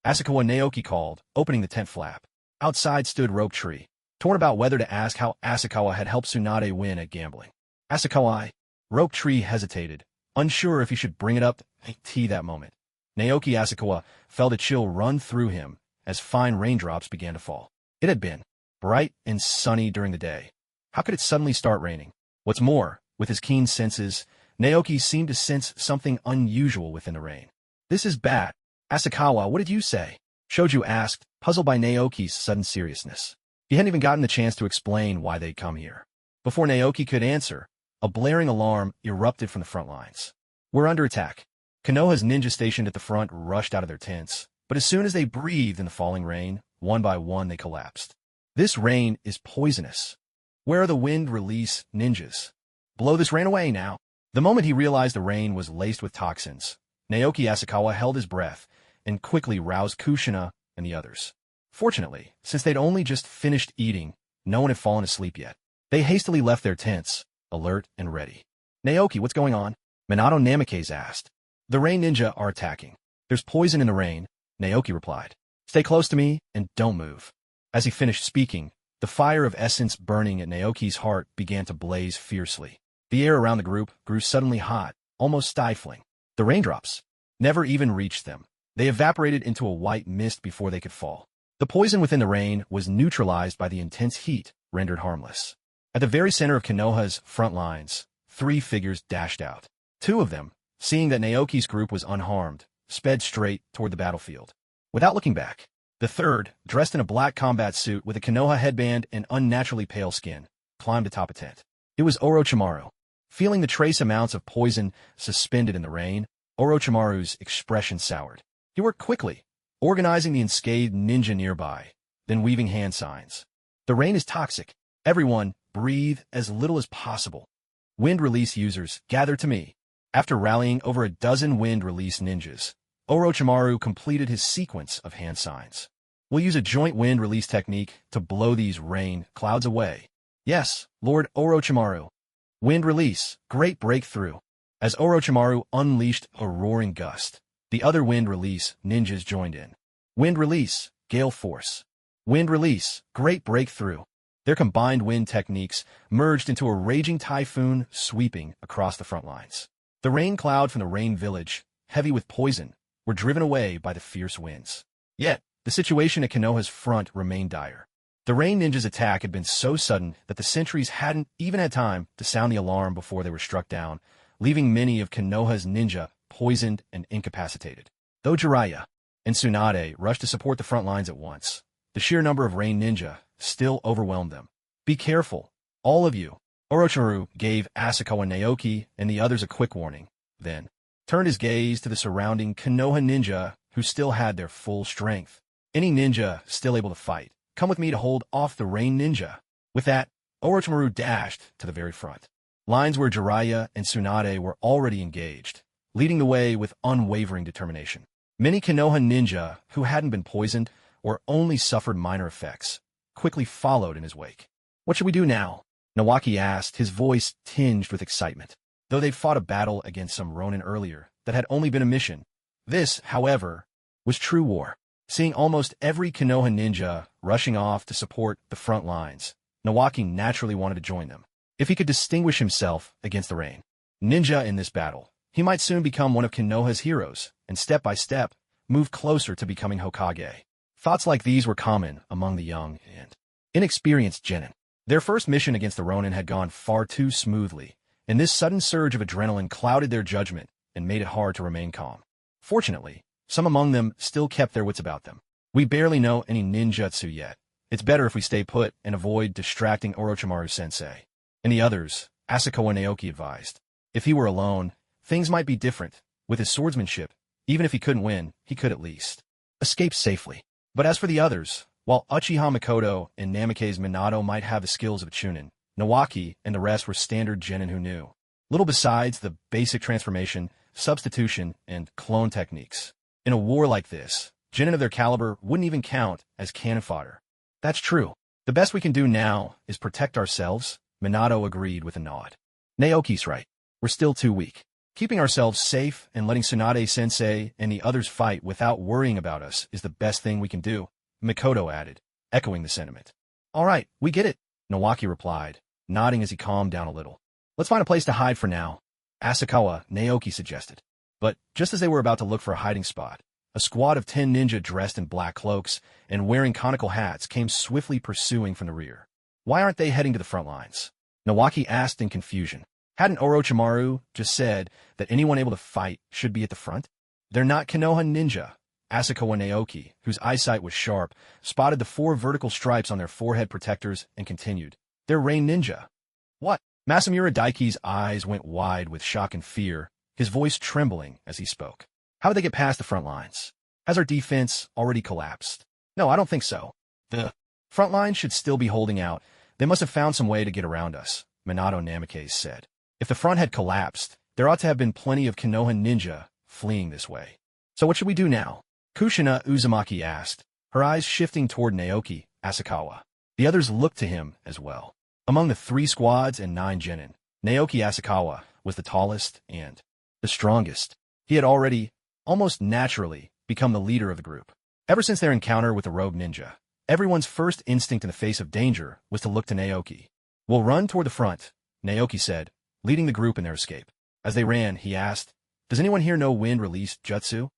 Asakawa Naoki called, opening the tent flap. Outside stood Rope Tree, torn about whether to ask how Asakawa had helped Tsunade win at gambling. Asakawa, Rope Tree hesitated, unsure if he should bring it up to that moment. Naoki Asakawa felt a chill run through him as fine raindrops began to fall. It had been bright and sunny during the day. How could it suddenly start raining? What's more, with his keen senses, Naoki seemed to sense something unusual within the rain. This is bad. Asakawa, what did you say? Shoju asked, puzzled by Naoki's sudden seriousness. He hadn't even gotten the chance to explain why they'd come here. Before Naoki could answer, a blaring alarm erupted from the front lines. We're under attack. Konoha's ninja stationed at the front rushed out of their tents, but as soon as they breathed in the falling rain, one by one they collapsed. This rain is poisonous. Where are the wind release ninjas? Blow this rain away now. The moment he realized the rain was laced with toxins, Naoki Asakawa held his breath and quickly roused Kushina and the others. Fortunately, since they'd only just finished eating, no one had fallen asleep yet. They hastily left their tents, alert and ready. Naoki, what's going on? Minato Namikaze asked. The rain ninja are attacking. There's poison in the rain, Naoki replied. Stay close to me and don't move. As he finished speaking, the fire of essence burning at Naoki's heart began to blaze fiercely. The air around the group grew suddenly hot, almost stifling. The raindrops. never even reached them. They evaporated into a white mist before they could fall. The poison within the rain was neutralized by the intense heat, rendered harmless. At the very center of Konoha's front lines, 3 figures dashed out. 2 of them, seeing that Naoki's group was unharmed, sped straight toward the battlefield. Without looking back, the third, dressed in a black combat suit with a Konoha headband and unnaturally pale skin, climbed atop a tent. It was Orochimaru. Feeling the trace amounts of poison suspended in the rain, Orochimaru's expression soured. He worked quickly, organizing the unscathed ninja nearby, then weaving hand signs. The rain is toxic. Everyone, breathe as little as possible. Wind release users, gather to me. After rallying over a dozen wind release ninjas, Orochimaru completed his sequence of hand signs. We'll use a joint wind release technique to blow these rain clouds away. Yes, Lord Orochimaru. Wind release, great breakthrough. As Orochimaru unleashed a roaring gust, the other wind release ninjas joined in. Wind release, gale force. Wind release, great breakthrough. Their combined wind techniques merged into a raging typhoon sweeping across the front lines. The rain cloud from the rain village, heavy with poison, were driven away by the fierce winds. Yet, the situation at Konoha's front remained dire. The rain ninjas' attack had been so sudden that the sentries hadn't even had time to sound the alarm before they were struck down, leaving many of Konoha's ninja poisoned and incapacitated. Though Jiraiya and Tsunade rushed to support the front lines at once, the sheer number of rain ninja still overwhelmed them. Be careful, all of you. Orochimaru gave Asakawa and Naoki and the others a quick warning, then turned his gaze to the surrounding Konoha ninja who still had their full strength. Any ninja still able to fight, come with me to hold off the rain ninja. With that, Orochimaru dashed to the very front. Lines where Jiraiya and Tsunade were already engaged, leading the way with unwavering determination. Many Konoha ninja who hadn't been poisoned or only suffered minor effects quickly followed in his wake. What should we do now? Naoki asked, his voice tinged with excitement. Though they'd fought a battle against some Ronin earlier that had only been a mission, this, however, was true war. Seeing almost every Konoha ninja rushing off to support the front lines, Naoki naturally wanted to join them. If he could distinguish himself against the rain ninja in this battle, he might soon become one of Konoha's heroes, and step by step, move closer to becoming Hokage. Thoughts like these were common among the young and inexperienced genin. Their first mission against the Ronin had gone far too smoothly, and this sudden surge of adrenaline clouded their judgment and made it hard to remain calm. Fortunately, some among them still kept their wits about them. We barely know any ninjutsu yet. It's better if we stay put and avoid distracting Orochimaru-sensei. And the others, Asakawa and Naoki advised. If he were alone, things might be different. With his swordsmanship, even if he couldn't win, he could at least escape safely. But as for the others, while Uchiha Mikoto and Namake's Minato might have the skills of a Chunin, Naoki and the rest were standard genin who knew little besides the basic transformation, substitution, and clone techniques. In a war like this, genin of their caliber wouldn't even count as cannon fodder. That's true. The best we can do now is protect ourselves, Minato agreed with a nod. Naoki's right. We're still too weak. Keeping ourselves safe and letting Tsunade-sensei and the others fight without worrying about us is the best thing we can do, Mikoto added, echoing the sentiment. All right, we get it, Naoki replied, nodding as he calmed down a little. Let's find a place to hide for now, Asakawa, Naoki suggested. But just as they were about to look for a hiding spot, a squad of 10 ninja dressed in black cloaks and wearing conical hats came swiftly pursuing from the rear. Why aren't they heading to the front lines? Naoki asked in confusion. Hadn't Orochimaru just said that anyone able to fight should be at the front? They're not Konoha ninja. Asakawa Naoki, whose eyesight was sharp, spotted the 4 vertical stripes on their forehead protectors and continued. They're rain ninja. What? Masamura Daiki's eyes went wide with shock and fear, his voice trembling as he spoke. How did they get past the front lines? Has our defense already collapsed? No, I don't think so. The front lines should still be holding out. They must have found some way to get around us, Minato Namikaze said. If the front had collapsed, there ought to have been plenty of Konoha ninja fleeing this way. So what should we do now? Kushina Uzumaki asked, her eyes shifting toward Naoki, Asakawa. The others looked to him as well. Among the 3 squads and 9 genin, Naoki Asakawa was the tallest and the strongest. He had already, almost naturally, become the leader of the group. Ever since their encounter with the rogue ninja, everyone's first instinct in the face of danger was to look to Naoki. We'll run toward the front, Naoki said, leading the group in their escape. As they ran, he asked, Does anyone here know wind release jutsu?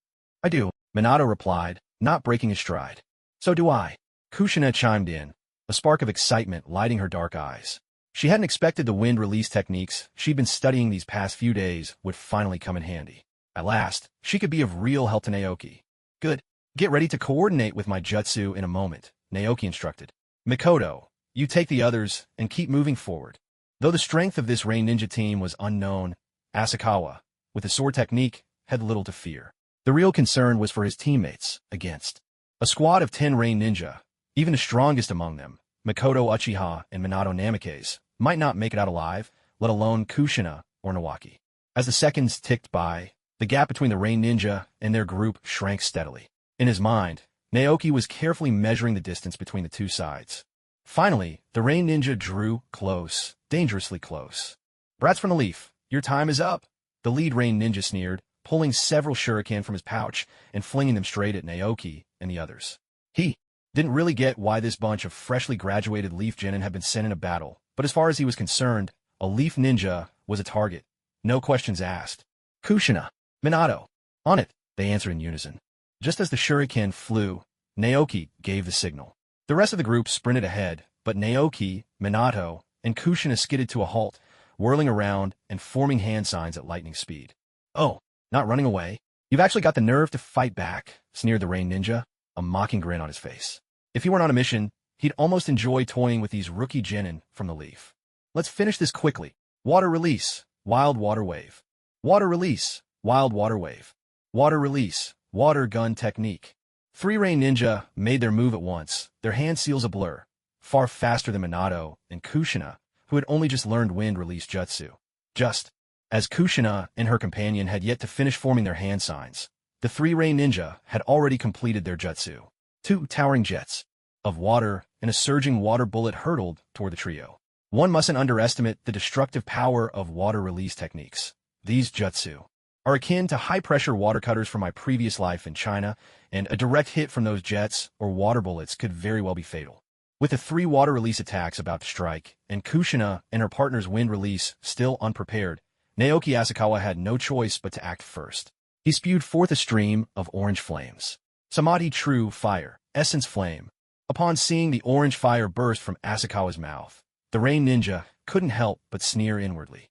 I do, Minato replied, not breaking his stride. So do I. Kushina chimed in, a spark of excitement lighting her dark eyes. She hadn't expected the wind release techniques she'd been studying these past few days would finally come in handy. At last, she could be of real help to Naoki. Good. Get ready to coordinate with my jutsu in a moment, Naoki instructed. Mikoto, you take the others and keep moving forward. Though the strength of this Rain Ninja team was unknown, Asakawa, with his sword technique, had little to fear. The real concern was for his teammates against a squad of 10 Rain Ninja. Even the strongest among them, Mikoto Uchiha and Minato Namikaze, might not make it out alive, let alone Kushina or Naoki. As the seconds ticked by, the gap between the Rain Ninja and their group shrank steadily. In his mind, Naoki was carefully measuring the distance between the two sides. Finally, the Rain Ninja drew close, dangerously close. Brats from the Leaf, your time is up, the lead Rain Ninja sneered, pulling several shuriken from his pouch and flinging them straight at Naoki and the others. He didn't really get why this bunch of freshly graduated Leaf Jonin had been sent in a battle, but as far as he was concerned, a Leaf Ninja was a target. No questions asked. Kushina, Minato, on it, they answered in unison. Just as the shuriken flew, Naoki gave the signal. The rest of the group sprinted ahead, but Naoki, Minato, and Kushina skidded to a halt, whirling around and forming hand signs at lightning speed. Oh, not running away? You've actually got the nerve to fight back, sneered the Rain Ninja, a mocking grin on his face. If he weren't on a mission, he'd almost enjoy toying with these rookie genin from the Leaf. Let's finish this quickly. Water release, wild water wave. Water release, wild water wave. Water release, water gun technique. 3 Rain Ninja made their move at once, their hand seals a blur, far faster than Minato and Kushina, who had only just learned wind release jutsu. Just as Kushina and her companion had yet to finish forming their hand signs, the 3 Rain Ninja had already completed their jutsu. 2 towering jets of water and a surging water bullet hurtled toward the trio. One mustn't underestimate the destructive power of water release techniques. These jutsu are akin to high-pressure water cutters from my previous life in China, and a direct hit from those jets or water bullets could very well be fatal. With the 3 water release attacks about to strike, and Kushina and her partner's wind release still unprepared, Naoki Asakawa had no choice but to act first. He spewed forth a stream of orange flames. Samadhi True Fire, Essence Flame. Upon seeing the orange fire burst from Asakawa's mouth, the Rain Ninja couldn't help but sneer inwardly.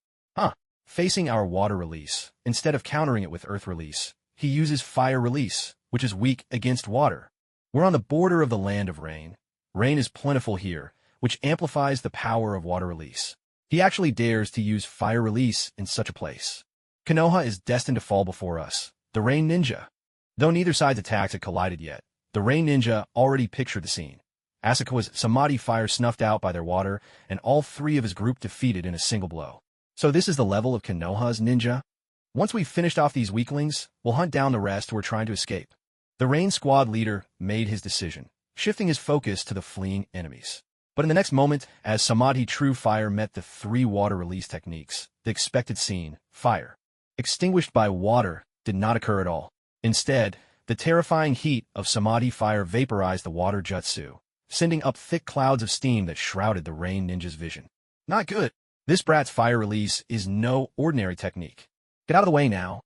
Facing our water release, instead of countering it with earth release, he uses fire release, which is weak against water. We're on the border of the land of rain. Rain is plentiful here, which amplifies the power of water release. He actually dares to use fire release in such a place. Konoha is destined to fall before us, the Rain Ninja. Though neither side's attacks had collided yet, the Rain Ninja already pictured the scene. Asakawa's Samadhi fire snuffed out by their water, and all 3 of his group defeated in a single blow. So this is the level of Konoha's ninja? Once we've finished off these weaklings, we'll hunt down the rest who are trying to escape. The Rain Squad leader made his decision, shifting his focus to the fleeing enemies. But in the next moment, as Samadhi True Fire met the 3 water release techniques, the expected scene, fire, extinguished by water, did not occur at all. Instead, the terrifying heat of Samadhi Fire vaporized the water jutsu, sending up thick clouds of steam that shrouded the Rain Ninja's vision. Not good. This brat's fire release is no ordinary technique. Get out of the way now.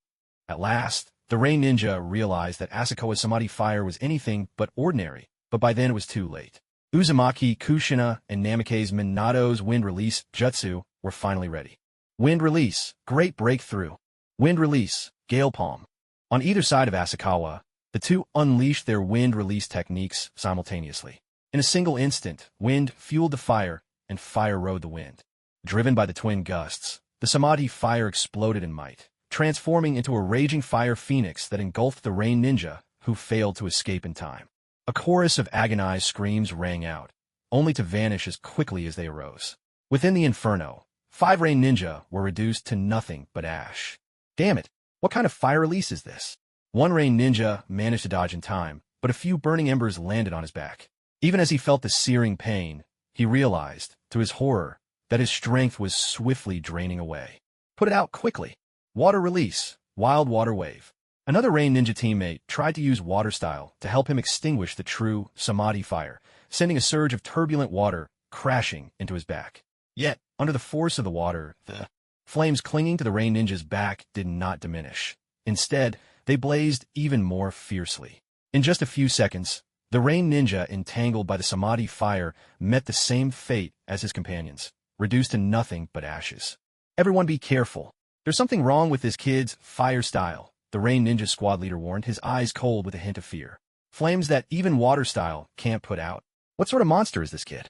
At last, the Rain Ninja realized that Asakawa's Samadhi fire was anything but ordinary, but by then it was too late. Uzumaki, Kushina, and Namikaze Minato's wind release jutsu were finally ready. Wind release, great breakthrough. Wind release, gale palm. On either side of Asakawa, the 2 unleashed their wind release techniques simultaneously. In a single instant, wind fueled the fire, and fire rode the wind. Driven by the twin gusts, the Samadhi fire exploded in might, transforming into a raging fire phoenix that engulfed the Rain Ninja, who failed to escape in time. A chorus of agonized screams rang out, only to vanish as quickly as they arose. Within the inferno, 5 Rain Ninja were reduced to nothing but ash. Damn it, what kind of fire release is this? One Rain Ninja managed to dodge in time, but a few burning embers landed on his back. Even as he felt the searing pain, he realized, to his horror, that his strength was swiftly draining away. Put it out quickly. Water release, wild water wave. Another Rain Ninja teammate tried to use water style to help him extinguish the true Samadhi fire, sending a surge of turbulent water crashing into his back. Yet, under the force of the water, the flames clinging to the Rain Ninja's back did not diminish. Instead, they blazed even more fiercely. In just a few seconds, the Rain Ninja, entangled by the Samadhi fire, met the same fate as his companions, reduced to nothing but ashes. Everyone be careful. There's something wrong with this kid's fire style, the Rain Ninja squad leader warned, his eyes cold with a hint of fear. Flames that even water style can't put out. What sort of monster is this kid?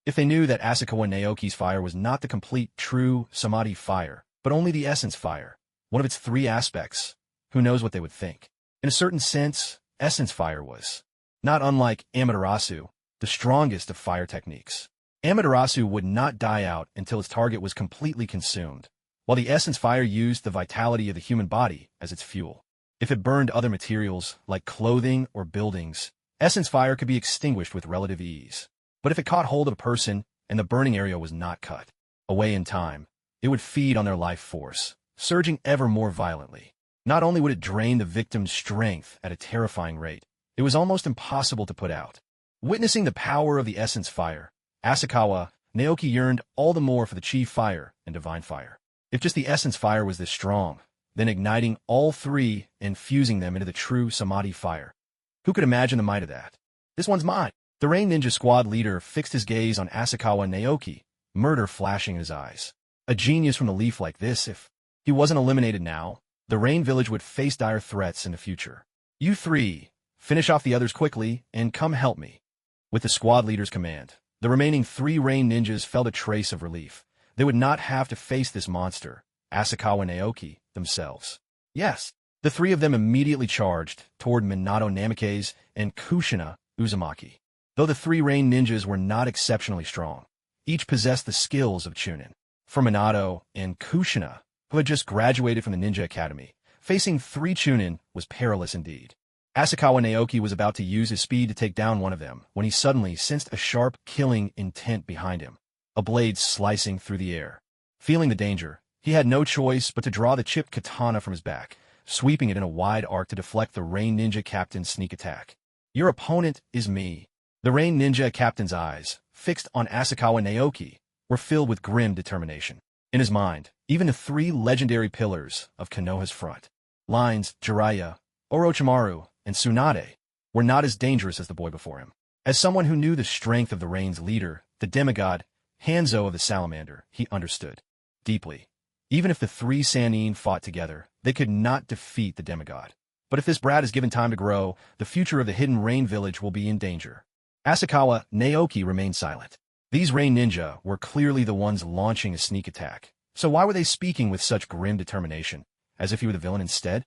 If they knew that Asakawa Naoki's fire was not the complete, true Samadhi fire, but only the essence fire, one of its three aspects, who knows what they would think. In a certain sense, essence fire was not unlike Amaterasu, the strongest of fire techniques. Amaterasu would not die out until its target was completely consumed, while the essence fire used the vitality of the human body as its fuel. If it burned other materials, like clothing or buildings, essence fire could be extinguished with relative ease. But if it caught hold of a person and the burning area was not cut away in time, it would feed on their life force, surging ever more violently. Not only would it drain the victim's strength at a terrifying rate, it was almost impossible to put out. Witnessing the power of the essence fire, Asakawa Naoki yearned all the more for the chi fire and divine fire. If just the essence fire was this strong, then igniting all three and fusing them into the true Samadhi fire. Who could imagine the might of that? This one's mine. The Rain Ninja squad leader fixed his gaze on Asakawa Naoki, murder flashing in his eyes. A genius from the leaf like this, if he wasn't eliminated now, the Rain village would face dire threats in the future. You three, finish off the others quickly and come help me. With the squad leader's command, the remaining three Rain Ninjas felt a trace of relief. They would not have to face this monster, Asakawa Naoki, themselves. Yes, the three of them immediately charged toward Minato Namikaze and Kushina Uzumaki. Though the three Rain Ninjas were not exceptionally strong, each possessed the skills of Chunin. For Minato and Kushina, who had just graduated from the Ninja Academy, facing three Chunin was perilous indeed. Asakawa Naoki was about to use his speed to take down one of them when he suddenly sensed a sharp, killing intent behind him, a blade slicing through the air. Feeling the danger, he had no choice but to draw the chipped katana from his back, sweeping it in a wide arc to deflect the Rain Ninja captain's sneak attack. Your opponent is me. The Rain Ninja captain's eyes, fixed on Asakawa Naoki, were filled with grim determination. In his mind, even the three legendary pillars of Konoha's front lines, Jiraiya, Orochimaru, and Tsunade, were not as dangerous as the boy before him. As someone who knew the strength of the Rain's leader, the demigod, Hanzo of the Salamander, he understood deeply. Even if the three Sannin fought together, they could not defeat the demigod. But if this brat is given time to grow, the future of the hidden Rain village will be in danger. Asakawa Naoki remained silent. These Rain Ninja were clearly the ones launching a sneak attack. So why were they speaking with such grim determination, as if he were the villain instead?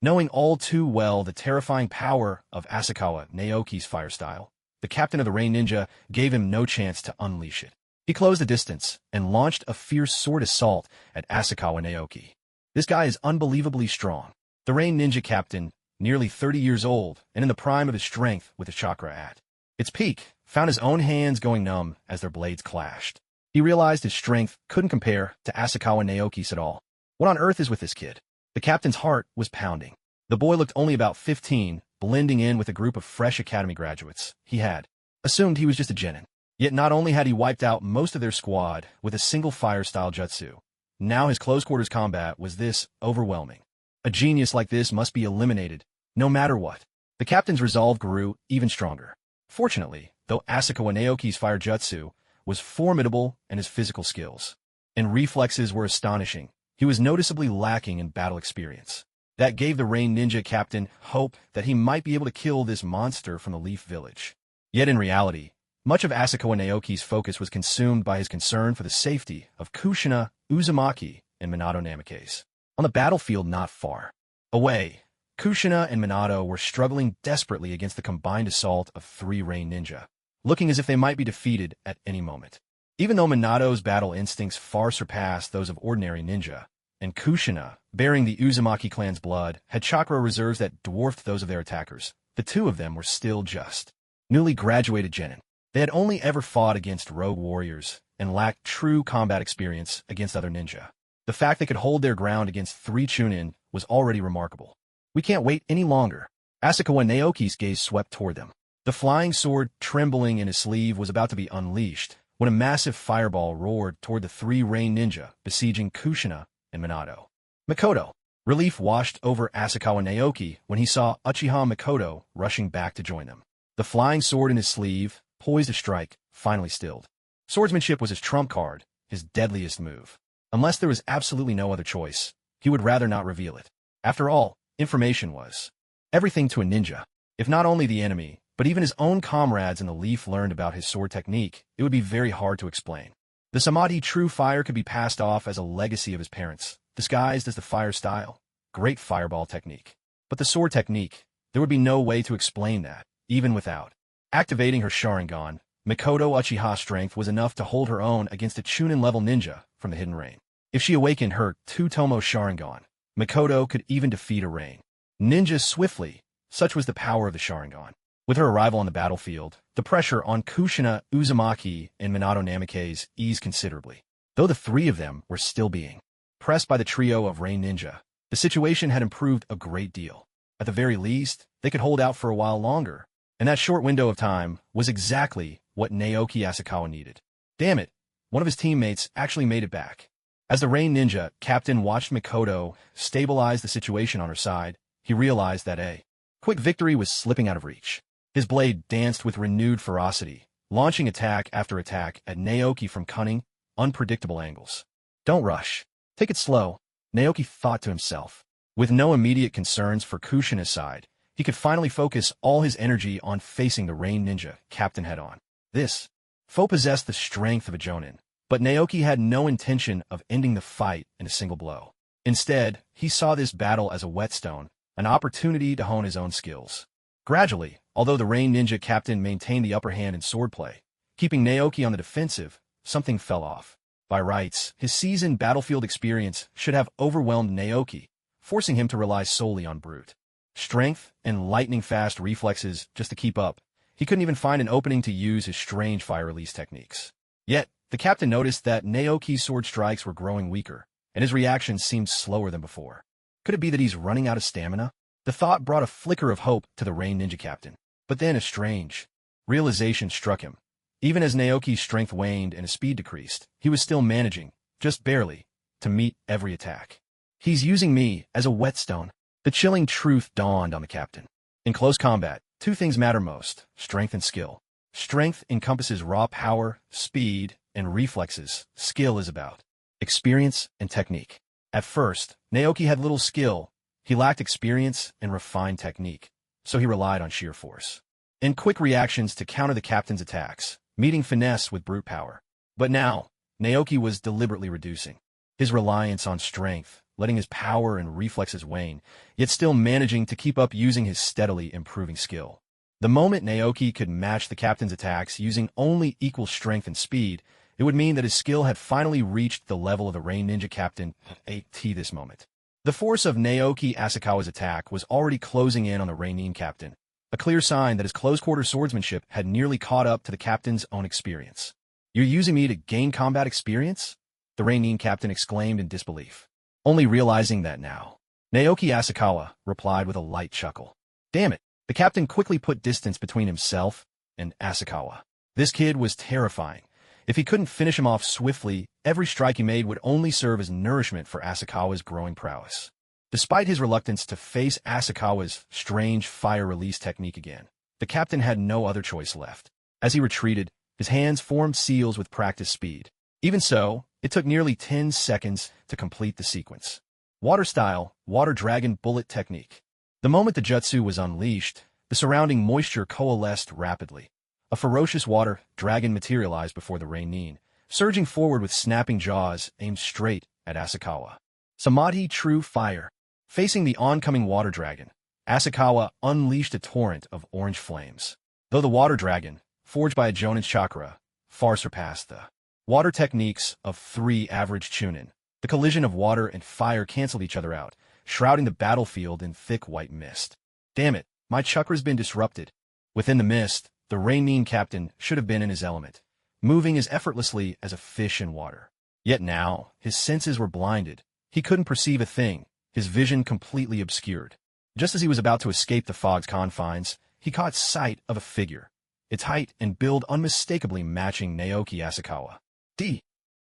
Knowing all too well the terrifying power of Asakawa Naoki's fire style, the captain of the Rain Ninja gave him no chance to unleash it. He closed the distance and launched a fierce sword assault at Asakawa Naoki. This guy is unbelievably strong. The Rain Ninja captain, nearly 30 years old and in the prime of his strength with his chakra at its peak, found his own hands going numb as their blades clashed. He realized his strength couldn't compare to Asakawa Naoki's at all. What on earth is with this kid? The captain's heart was pounding. The boy looked only about 15, blending in with a group of fresh academy graduates. He had assumed he was just a genin. Yet not only had he wiped out most of their squad with a single fire-style jutsu, now his close-quarters combat was this overwhelming. A genius like this must be eliminated, no matter what. The captain's resolve grew even stronger. Fortunately, though Asakawa Naoki's fire jutsu was formidable and his physical skills and reflexes were astonishing, he was noticeably lacking in battle experience. That gave the Rain Ninja captain hope that he might be able to kill this monster from the Leaf Village. Yet in reality, much of Asakawa Naoki's focus was consumed by his concern for the safety of Kushina Uzumaki and Minato Namikaze. On the battlefield not far away, Kushina and Minato were struggling desperately against the combined assault of three Rain Ninja, looking as if they might be defeated at any moment. Even though Minato's battle instincts far surpassed those of ordinary ninja, and Kushina, bearing the Uzumaki clan's blood, had chakra reserves that dwarfed those of their attackers, the two of them were still just newly graduated genin. They had only ever fought against rogue warriors and lacked true combat experience against other ninja. The fact they could hold their ground against three Chunin was already remarkable. We can't wait any longer. Asakawa Naoki's gaze swept toward them. The flying sword trembling in his sleeve was about to be unleashed when a massive fireball roared toward the three Rain Ninja besieging Kushina and Minato. Makoto, Relief washed over Asakawa Naoki when he saw Uchiha Mikoto rushing back to join them. The flying sword in his sleeve, poised to strike, finally stilled. Swordsmanship was his trump card, his deadliest move. Unless there was absolutely no other choice, he would rather not reveal it. After all, information was everything to a ninja. If not only the enemy, but even his own comrades in the Leaf learned about his sword technique, it would be very hard to explain. The Samadhi True Fire could be passed off as a legacy of his parents, disguised as the fire style. Great fireball technique. But the sword technique, there would be no way to explain that, even without activating her Sharingan. Mikoto Uchiha's strength was enough to hold her own against a Chunin-level ninja from the Hidden Rain. If she awakened her Two-Tomo Sharingan, Mikoto could even defeat a Rain ninja swiftly. Such was the power of the Sharingan. With her arrival on the battlefield, the pressure on Kushina, Uzumaki, and Minato Namikaze eased considerably. Though the three of them were still being pressed by the trio of Rain Ninja, the situation had improved a great deal. At the very least, they could hold out for a while longer, and that short window of time was exactly what Naoki Asakawa needed. Damn it, one of his teammates actually made it back. As the Rain Ninja captain watched Mikoto stabilize the situation on her side, he realized that a quick victory was slipping out of reach. His blade danced with renewed ferocity, launching attack after attack at Naoki from cunning, unpredictable angles. Don't rush. Take it slow, Naoki thought to himself. With no immediate concerns for Kushina's side, he could finally focus all his energy on facing the Rain Ninja captain head-on. This foe possessed the strength of a Jonin, but Naoki had no intention of ending the fight in a single blow. Instead, he saw this battle as a whetstone, an opportunity to hone his own skills. Gradually, although the Rain Ninja captain maintained the upper hand in swordplay, keeping Naoki on the defensive, something fell off. By rights, his seasoned battlefield experience should have overwhelmed Naoki, forcing him to rely solely on brute strength and lightning-fast reflexes just to keep up. He couldn't even find an opening to use his strange fire release techniques. Yet, the captain noticed that Naoki's sword strikes were growing weaker, and his reactions seemed slower than before. Could it be that he's running out of stamina? The thought brought a flicker of hope to the Rain Ninja captain. But then a strange realization struck him. Even as Naoki's strength waned and his speed decreased, he was still managing, just barely, to meet every attack. He's using me as a whetstone. The chilling truth dawned on the captain. In close combat, two things matter most: strength and skill. Strength encompasses raw power, speed, and reflexes. Skill is about experience and technique. At first, Naoki had little skill. He lacked experience and refined technique, so he relied on sheer force and quick reactions to counter the captain's attacks, meeting finesse with brute power. But now, Naoki was deliberately reducing his reliance on strength, letting his power and reflexes wane, yet still managing to keep up using his steadily improving skill. The moment Naoki could match the captain's attacks using only equal strength and speed, it would mean that his skill had finally reached the level of the Rain Ninja captain at this moment. The force of Naoki Asakawa's attack was already closing in on the Rain Ninja captain, a clear sign that his close-quarter swordsmanship had nearly caught up to the captain's own experience. "You're using me to gain combat experience?" the Rain Ninja captain exclaimed in disbelief. Only realizing that now, Naoki Asakawa replied with a light chuckle. Damn it! The captain quickly put distance between himself and Asakawa. This kid was terrifying. If he couldn't finish him off swiftly, every strike he made would only serve as nourishment for Asakawa's growing prowess. Despite his reluctance to face Asakawa's strange fire release technique again, the captain had no other choice left. As he retreated, his hands formed seals with practiced speed. Even so, it took nearly 10 seconds to complete the sequence. Water-style, water dragon bullet technique. The moment the jutsu was unleashed, the surrounding moisture coalesced rapidly. A ferocious water dragon materialized before the Rain Ninja, surging forward with snapping jaws aimed straight at Asakawa. Samadhi True Fire. Facing the oncoming water dragon, Asakawa unleashed a torrent of orange flames. Though the water dragon, forged by a Jonin's chakra, far surpassed the water techniques of 3 average Chunin, the collision of water and fire canceled each other out, shrouding the battlefield in thick white mist. Damn it, my chakra's been disrupted. Within the mist, the Rain Ninja captain should have been in his element, moving as effortlessly as a fish in water. Yet now, his senses were blinded. He couldn't perceive a thing, his vision completely obscured. Just as he was about to escape the fog's confines, he caught sight of a figure, its height and build unmistakably matching Naoki Asakawa.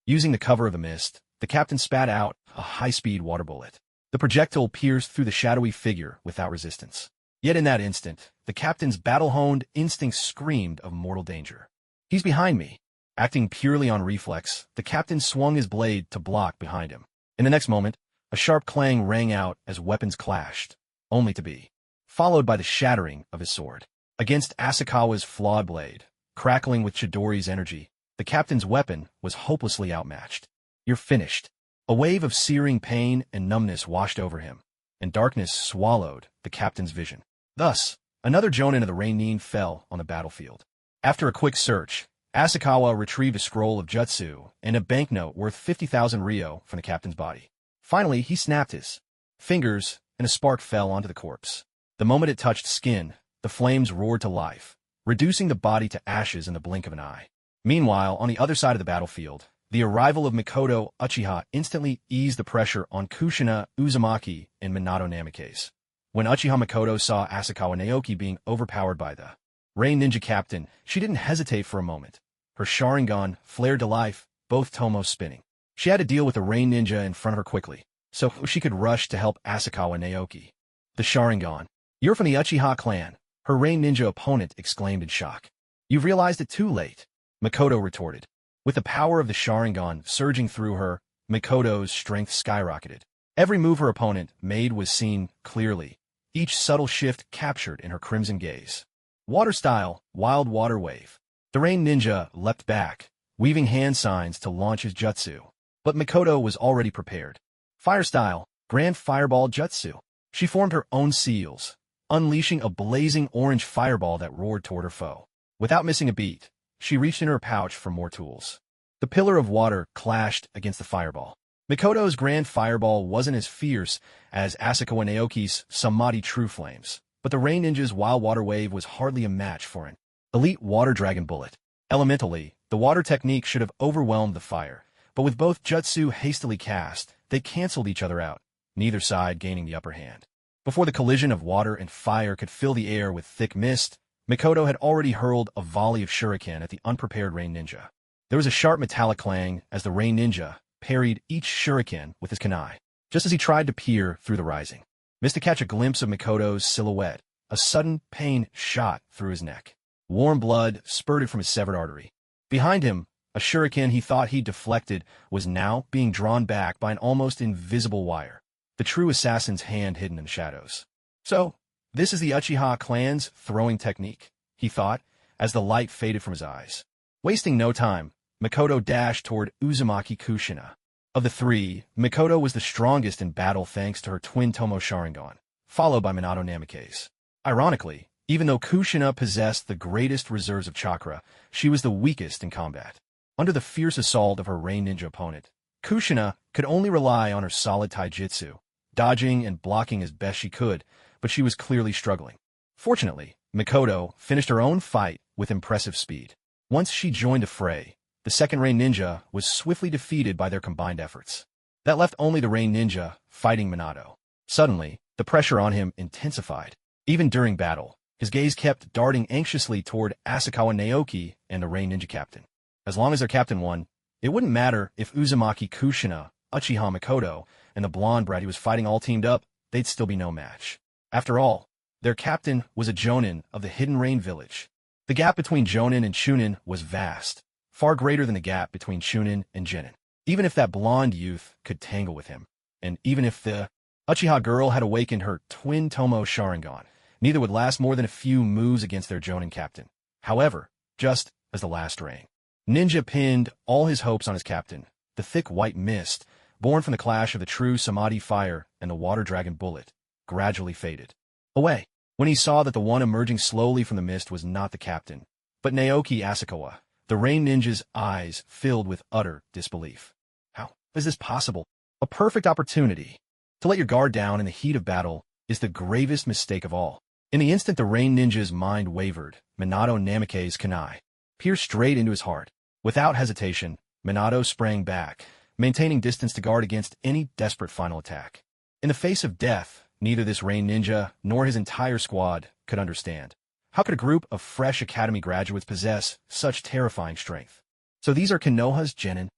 Using the cover of the mist, the captain spat out a high-speed water bullet. The projectile pierced through the shadowy figure without resistance. Yet in that instant, the captain's battle-honed instinct screamed of mortal danger. "He's behind me." Acting purely on reflex, the captain swung his blade to block behind him. In the next moment, a sharp clang rang out as weapons clashed, only to be followed by the shattering of his sword. Against Asakawa's flawed blade, crackling with Chidori's energy, the captain's weapon was hopelessly outmatched. "You're finished." A wave of searing pain and numbness washed over him, and darkness swallowed the captain's vision. Thus, another Jonin of the Reinin fell on the battlefield. After a quick search, Asakawa retrieved a scroll of jutsu and a banknote worth 50,000 ryo from the captain's body. Finally, he snapped his fingers, and a spark fell onto the corpse. The moment it touched skin, the flames roared to life, reducing the body to ashes in the blink of an eye. Meanwhile, on the other side of the battlefield, the arrival of Mikoto Uchiha instantly eased the pressure on Kushina, Uzumaki, and Minato Namikaze. When Uchiha Mikoto saw Asakawa Naoki being overpowered by the Rain Ninja captain, she didn't hesitate for a moment. Her Sharingan flared to life, both tomos spinning. She had to deal with the Rain Ninja in front of her quickly, so she could rush to help Asakawa Naoki. The Sharingan. "You're from the Uchiha clan," her Rain Ninja opponent exclaimed in shock. "You've realized it too late," Mikoto retorted. With the power of the Sharingan surging through her, Mikoto's strength skyrocketed. Every move her opponent made was seen clearly, each subtle shift captured in her crimson gaze. Water style, wild water wave. The Rain Ninja leapt back, weaving hand signs to launch his jutsu. But Mikoto was already prepared. Fire style, grand fireball jutsu. She formed her own seals, unleashing a blazing orange fireball that roared toward her foe. Without missing a beat, she reached in her pouch for more tools. The pillar of water clashed against the fireball. Mikoto's grand fireball wasn't as fierce as Asakawa Naoki's Samadhi True Flames, but the Rain Ninja's wild water wave was hardly a match for an elite water dragon bullet. Elementally, the water technique should have overwhelmed the fire, but with both jutsu hastily cast, they canceled each other out, neither side gaining the upper hand. Before the collision of water and fire could fill the air with thick mist, Mikoto had already hurled a volley of shuriken at the unprepared Rain Ninja. There was a sharp metallic clang as the Rain Ninja parried each shuriken with his kunai, just as he tried to peer through the rising mist to catch a glimpse of Mikoto's silhouette. A sudden pain shot through his neck. Warm blood spurted from his severed artery. Behind him, a shuriken he thought he'd deflected was now being drawn back by an almost invisible wire, the true assassin's hand hidden in the shadows. "So, this is the Uchiha clan's throwing technique," he thought, as the light faded from his eyes. Wasting no time, Mikoto dashed toward Uzumaki Kushina. Of the three, Mikoto was the strongest in battle thanks to her twin Tomo Sharingan, followed by Minato Namikaze. Ironically, even though Kushina possessed the greatest reserves of chakra, she was the weakest in combat. Under the fierce assault of her Rain Ninja opponent, Kushina could only rely on her solid taijutsu, dodging and blocking as best she could, but she was clearly struggling. Fortunately, Mikoto finished her own fight with impressive speed. Once she joined the fray, the second Rain Ninja was swiftly defeated by their combined efforts. That left only the Rain Ninja fighting Minato. Suddenly, the pressure on him intensified. Even during battle, his gaze kept darting anxiously toward Asakawa Naoki and the Rain Ninja captain. As long as their captain won, it wouldn't matter if Uzumaki Kushina, Uchiha Mikoto, and the blonde brat he was fighting all teamed up, they'd still be no match. After all, their captain was a Jonin of the Hidden Rain Village. The gap between Jonin and Chunin was vast, far greater than the gap between Chunin and Genin. Even if that blonde youth could tangle with him, and even if the Uchiha girl had awakened her twin Tomo Sharingan, neither would last more than a few moves against their Jonin captain. However, just as the last rang, Ninja pinned all his hopes on his captain. The thick white mist, born from the clash of the true Samadhi fire and the water dragon bullet, gradually faded away when he saw that the one emerging slowly from the mist was not the captain, but Naoki Asakawa. The Rain Ninja's eyes filled with utter disbelief. How is this possible? A perfect opportunity. To let your guard down in the heat of battle is the gravest mistake of all. In the instant the Rain Ninja's mind wavered, Minato Namikaze's kunai pierced straight into his heart. Without hesitation, Minato sprang back, maintaining distance to guard against any desperate final attack. In the face of death, neither this Rain Ninja nor his entire squad could understand. How could a group of fresh academy graduates possess such terrifying strength? So these are Konoha's Genin?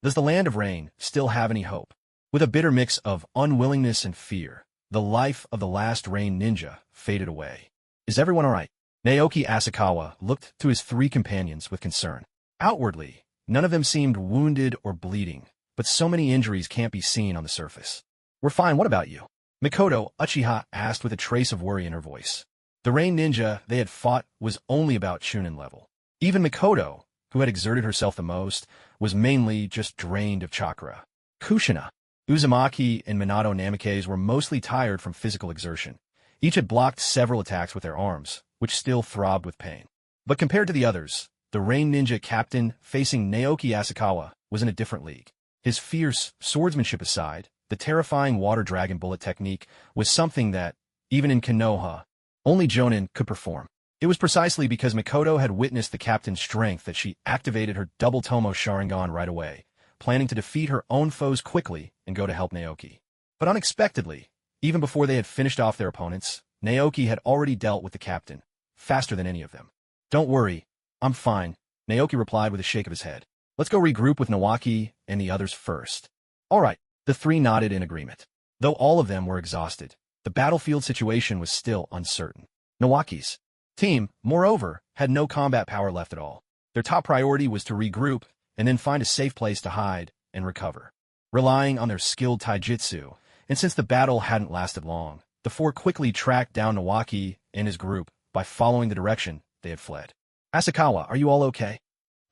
Does the land of rain still have any hope? With a bitter mix of unwillingness and fear, the life of the last Rain Ninja faded away. Is everyone all right? Naoki Asakawa looked to his three companions with concern. Outwardly, none of them seemed wounded or bleeding, but so many injuries can't be seen on the surface. We're fine, what about you? Mikoto Uchiha asked with a trace of worry in her voice. The Rain Ninja they had fought was only about Chunin level. Even Mikoto, who had exerted herself the most, was mainly just drained of chakra. Kushina, Uzumaki, and Minato Namikaze were mostly tired from physical exertion. Each had blocked several attacks with their arms, which still throbbed with pain. But compared to the others, the Rain Ninja captain facing Naoki Asakawa was in a different league. His fierce swordsmanship aside, the terrifying water dragon bullet technique was something that, even in Konoha, only Jonin could perform. It was precisely because Mikoto had witnessed the captain's strength that she activated her double Tomo Sharingan right away, planning to defeat her own foes quickly and go to help Naoki. But unexpectedly, even before they had finished off their opponents, Naoki had already dealt with the captain, faster than any of them. Don't worry, I'm fine, Naoki replied with a shake of his head. Let's go regroup with Naoki and the others first. All right, the three nodded in agreement. Though all of them were exhausted, the battlefield situation was still uncertain. Naoki's team, moreover, had no combat power left at all. Their top priority was to regroup and then find a safe place to hide and recover. Relying on their skilled taijutsu, and since the battle hadn't lasted long, the four quickly tracked down Naoki and his group by following the direction they had fled. Asakawa, are you all okay?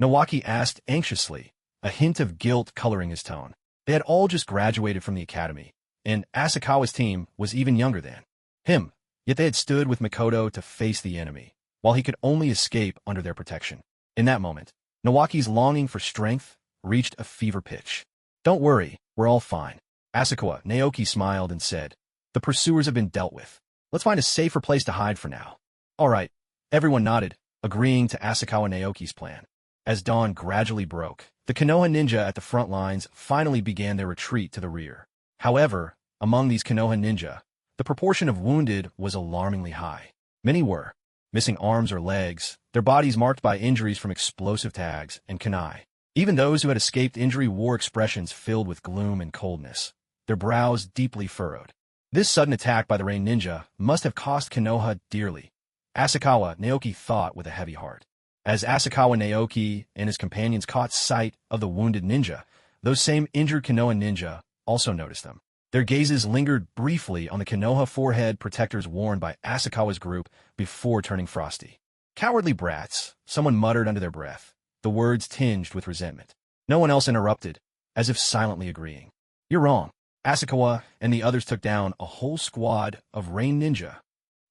Naoki asked anxiously, a hint of guilt coloring his tone. They had all just graduated from the academy, and Asakawa's team was even younger than him, yet they had stood with Mikoto to face the enemy, while he could only escape under their protection. In that moment, Naoki's longing for strength reached a fever pitch. Don't worry, we're all fine. Asakawa, Naoki smiled and said, the pursuers have been dealt with. Let's find a safer place to hide for now. All right, everyone nodded, agreeing to Asakawa Naoki's plan. As dawn gradually broke, the Konoha ninja at the front lines finally began their retreat to the rear. However, among these Konoha ninja, the proportion of wounded was alarmingly high. Many were missing arms or legs, their bodies marked by injuries from explosive tags and kunai. Even those who had escaped injury wore expressions filled with gloom and coldness, their brows deeply furrowed. This sudden attack by the Rain Ninja must have cost Konoha dearly. Asakawa Naoki thought with a heavy heart. As Asakawa Naoki and his companions caught sight of the wounded ninja, those same injured Konoha ninja also noticed them. Their gazes lingered briefly on the Konoha forehead protectors worn by Asakawa's group before turning frosty. Cowardly brats, someone muttered under their breath, the words tinged with resentment. No one else interrupted, as if silently agreeing. You're wrong. Asakawa and the others took down a whole squad of Rain Ninja.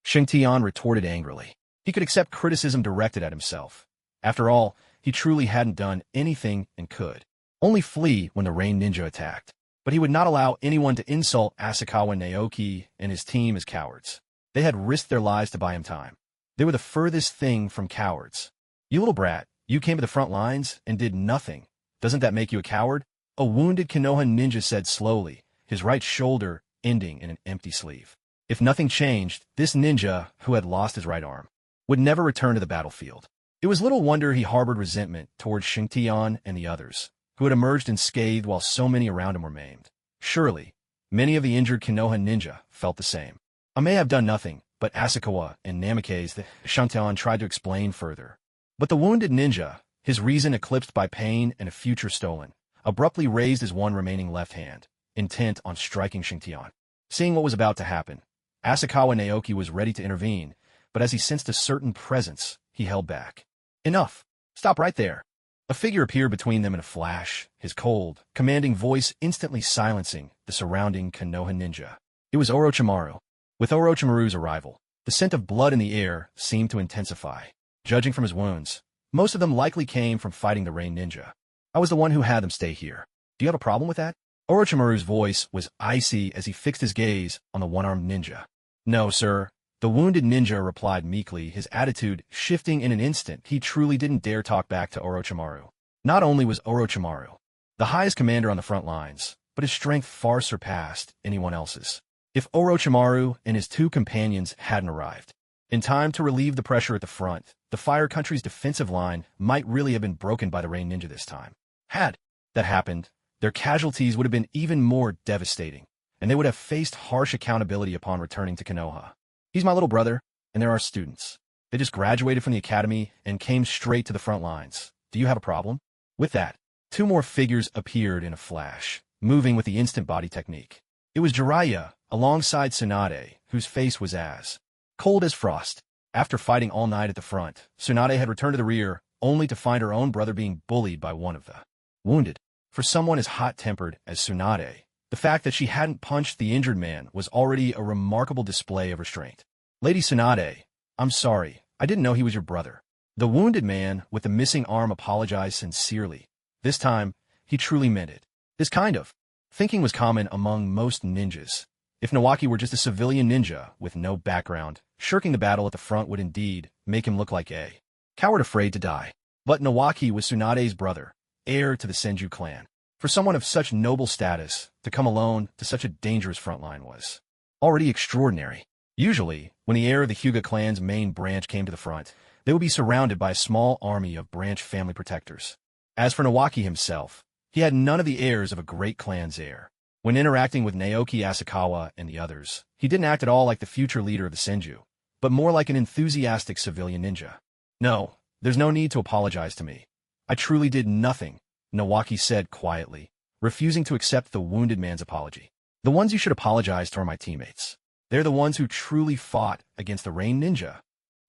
Xingtian retorted angrily. He could accept criticism directed at himself. After all, he truly hadn't done anything and could only flee when the Rain Ninja attacked. But he would not allow anyone to insult Asakawa Naoki and his team as cowards. They had risked their lives to buy him time. They were the furthest thing from cowards. You little brat, you came to the front lines and did nothing. Doesn't that make you a coward? A wounded Konoha ninja said slowly, his right shoulder ending in an empty sleeve. If nothing changed, this ninja, who had lost his right arm, would never return to the battlefield. It was little wonder he harbored resentment towards Xingtian and the others, who had emerged unscathed while so many around him were maimed. Surely, many of the injured Konoha ninja felt the same. I may have done nothing, but Asakawa and Namikaze the Xingtian tried to explain further. But the wounded ninja, his reason eclipsed by pain and a future stolen, abruptly raised his one remaining left hand, intent on striking Xingtian. Seeing what was about to happen, Asakawa Naoki was ready to intervene, but as he sensed a certain presence, he held back. Enough! Stop right there! A figure appeared between them in a flash, his cold, commanding voice instantly silencing the surrounding Konoha ninja. It was Orochimaru. With Orochimaru's arrival, the scent of blood in the air seemed to intensify. Judging from his wounds, most of them likely came from fighting the Rain Ninja. I was the one who had them stay here. Do you have a problem with that? Orochimaru's voice was icy as he fixed his gaze on the one-armed ninja. No, sir. The wounded ninja replied meekly, his attitude shifting in an instant. He truly didn't dare talk back to Orochimaru. Not only was Orochimaru the highest commander on the front lines, but his strength far surpassed anyone else's. If Orochimaru and his two companions hadn't arrived in time to relieve the pressure at the front, the Fire Country's defensive line might really have been broken by the Rain Ninja this time. Had that happened, their casualties would have been even more devastating, and they would have faced harsh accountability upon returning to Konoha. He's my little brother, and they're our students. They just graduated from the academy and came straight to the front lines. Do you have a problem? With that, two more figures appeared in a flash, moving with the instant body technique. It was Jiraiya, alongside Tsunade, whose face was as cold as frost. After fighting all night at the front, Tsunade had returned to the rear, only to find her own brother being bullied by one of the wounded. For someone as hot-tempered as Tsunade, the fact that she hadn't punched the injured man was already a remarkable display of restraint. Lady Tsunade, I'm sorry, I didn't know he was your brother. The wounded man with the missing arm apologized sincerely. This time, he truly meant it. This kind of thinking was common among most ninjas. If Naoki were just a civilian ninja with no background, shirking the battle at the front would indeed make him look like a coward afraid to die. But Naoki was Tsunade's brother, heir to the Senju clan. For someone of such noble status to come alone to such a dangerous frontline was already extraordinary. Usually, when the heir of the Hyuga clan's main branch came to the front, they would be surrounded by a small army of branch family protectors. As for Naoki himself, he had none of the airs of a great clan's heir. When interacting with Naoki Asakawa and the others, he didn't act at all like the future leader of the Senju, but more like an enthusiastic civilian ninja. No, there's no need to apologize to me. I truly did nothing, Naoki said quietly, refusing to accept the wounded man's apology. The ones you should apologize to are my teammates. They're the ones who truly fought against the Rain Ninja.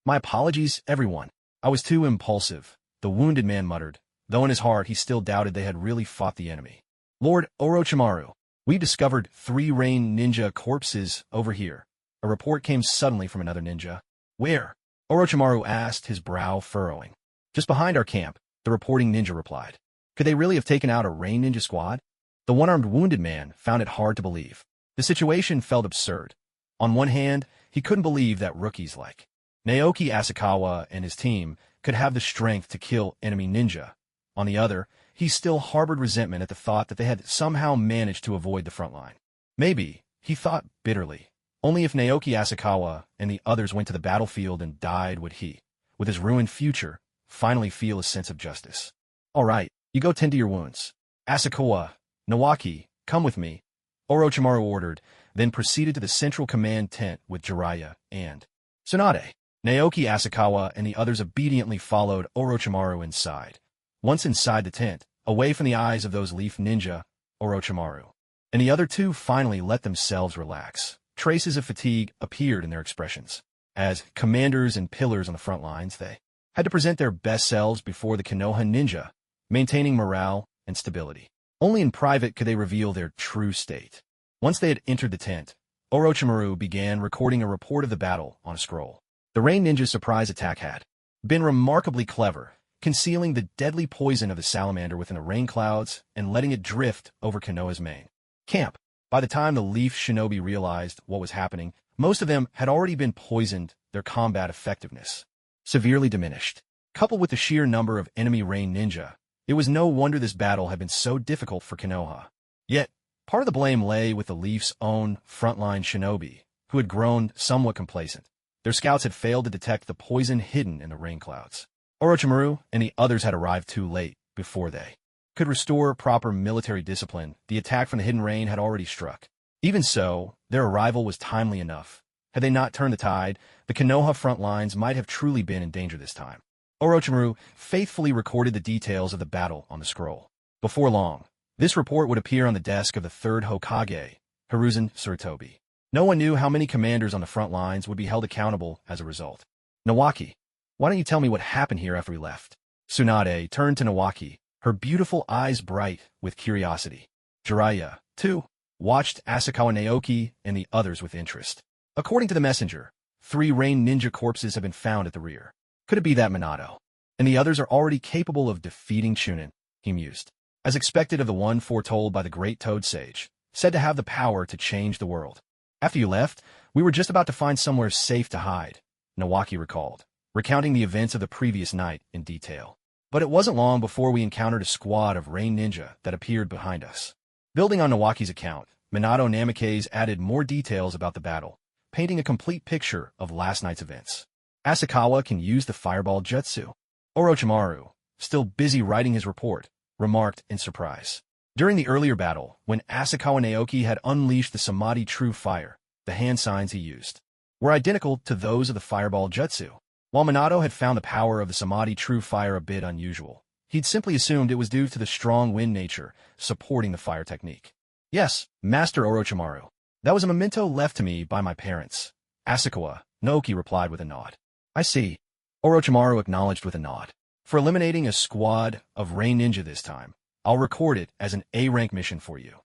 My apologies, everyone. I was too impulsive, the wounded man muttered, though in his heart he still doubted they had really fought the enemy. Lord Orochimaru, we discovered 3 Rain Ninja corpses over here. A report came suddenly from another ninja. Where? Orochimaru asked, his brow furrowing. Just behind our camp, the reporting ninja replied. Could they really have taken out a Rain Ninja squad? The one-armed wounded man found it hard to believe. The situation felt absurd. On one hand, he couldn't believe that rookies like Naoki Asakawa and his team could have the strength to kill enemy ninja. On the other, he still harbored resentment at the thought that they had somehow managed to avoid the front line. Maybe, he thought bitterly, only if Naoki Asakawa and the others went to the battlefield and died would he, with his ruined future, finally feel a sense of justice. All right, you go tend to your wounds. Asakawa, Naoki, come with me, Orochimaru ordered, then proceeded to the central command tent with Jiraiya and Tsunade. Naoki Asakawa and the others obediently followed Orochimaru inside. Once inside the tent, away from the eyes of those leaf ninja, Orochimaru and the other two finally let themselves relax. Traces of fatigue appeared in their expressions. As commanders and pillars on the front lines, they had to present their best selves before the Konoha ninja, maintaining morale and stability. Only in private could they reveal their true state. Once they had entered the tent, Orochimaru began recording a report of the battle on a scroll. The Rain Ninja's surprise attack had been remarkably clever, concealing the deadly poison of the salamander within the rain clouds and letting it drift over Konoha's main camp. By the time the Leaf Shinobi realized what was happening, most of them had already been poisoned, their combat effectiveness severely diminished. Coupled with the sheer number of enemy Rain Ninja, it was no wonder this battle had been so difficult for Konoha. Yet, part of the blame lay with the Leaf's own frontline shinobi, who had grown somewhat complacent. Their scouts had failed to detect the poison hidden in the rain clouds. Orochimaru and the others had arrived too late. Before they could restore proper military discipline, the attack from the hidden rain had already struck. Even so, their arrival was timely enough. Had they not turned the tide, the Konoha front lines might have truly been in danger this time. Orochimaru faithfully recorded the details of the battle on the scroll. Before long, this report would appear on the desk of the third Hokage, Hiruzen Tsurutobi. No one knew how many commanders on the front lines would be held accountable as a result. Naoki, why don't you tell me what happened here after we left? Tsunade turned to Naoki, her beautiful eyes bright with curiosity. Jiraiya, too, watched Asakawa, Naoki and the others with interest. According to the messenger, 3 Rain Ninja corpses have been found at the rear. Could it be that Minato and the others are already capable of defeating Jonin? He mused. As expected of the one foretold by the great Toad Sage, said to have the power to change the world. After you left, we were just about to find somewhere safe to hide, Naoki recalled, recounting the events of the previous night in detail. But it wasn't long before we encountered a squad of Rain Ninja that appeared behind us. Building on Naoki's account, Minato Namikaze added more details about the battle, painting a complete picture of last night's events. Asakawa can use the fireball jutsu. Orochimaru, still busy writing his report, remarked in surprise. During the earlier battle, when Asakawa Naoki had unleashed the Samadhi True Fire, the hand signs he used were identical to those of the Fireball Jutsu. While Minato had found the power of the Samadhi True Fire a bit unusual, he'd simply assumed it was due to the strong wind nature supporting the fire technique. Yes, Master Orochimaru. That was a memento left to me by my parents. Asakawa, Naoki replied with a nod. I see. Orochimaru acknowledged with a nod. For eliminating a squad of Rain Ninja this time, I'll record it as an A-rank mission for you.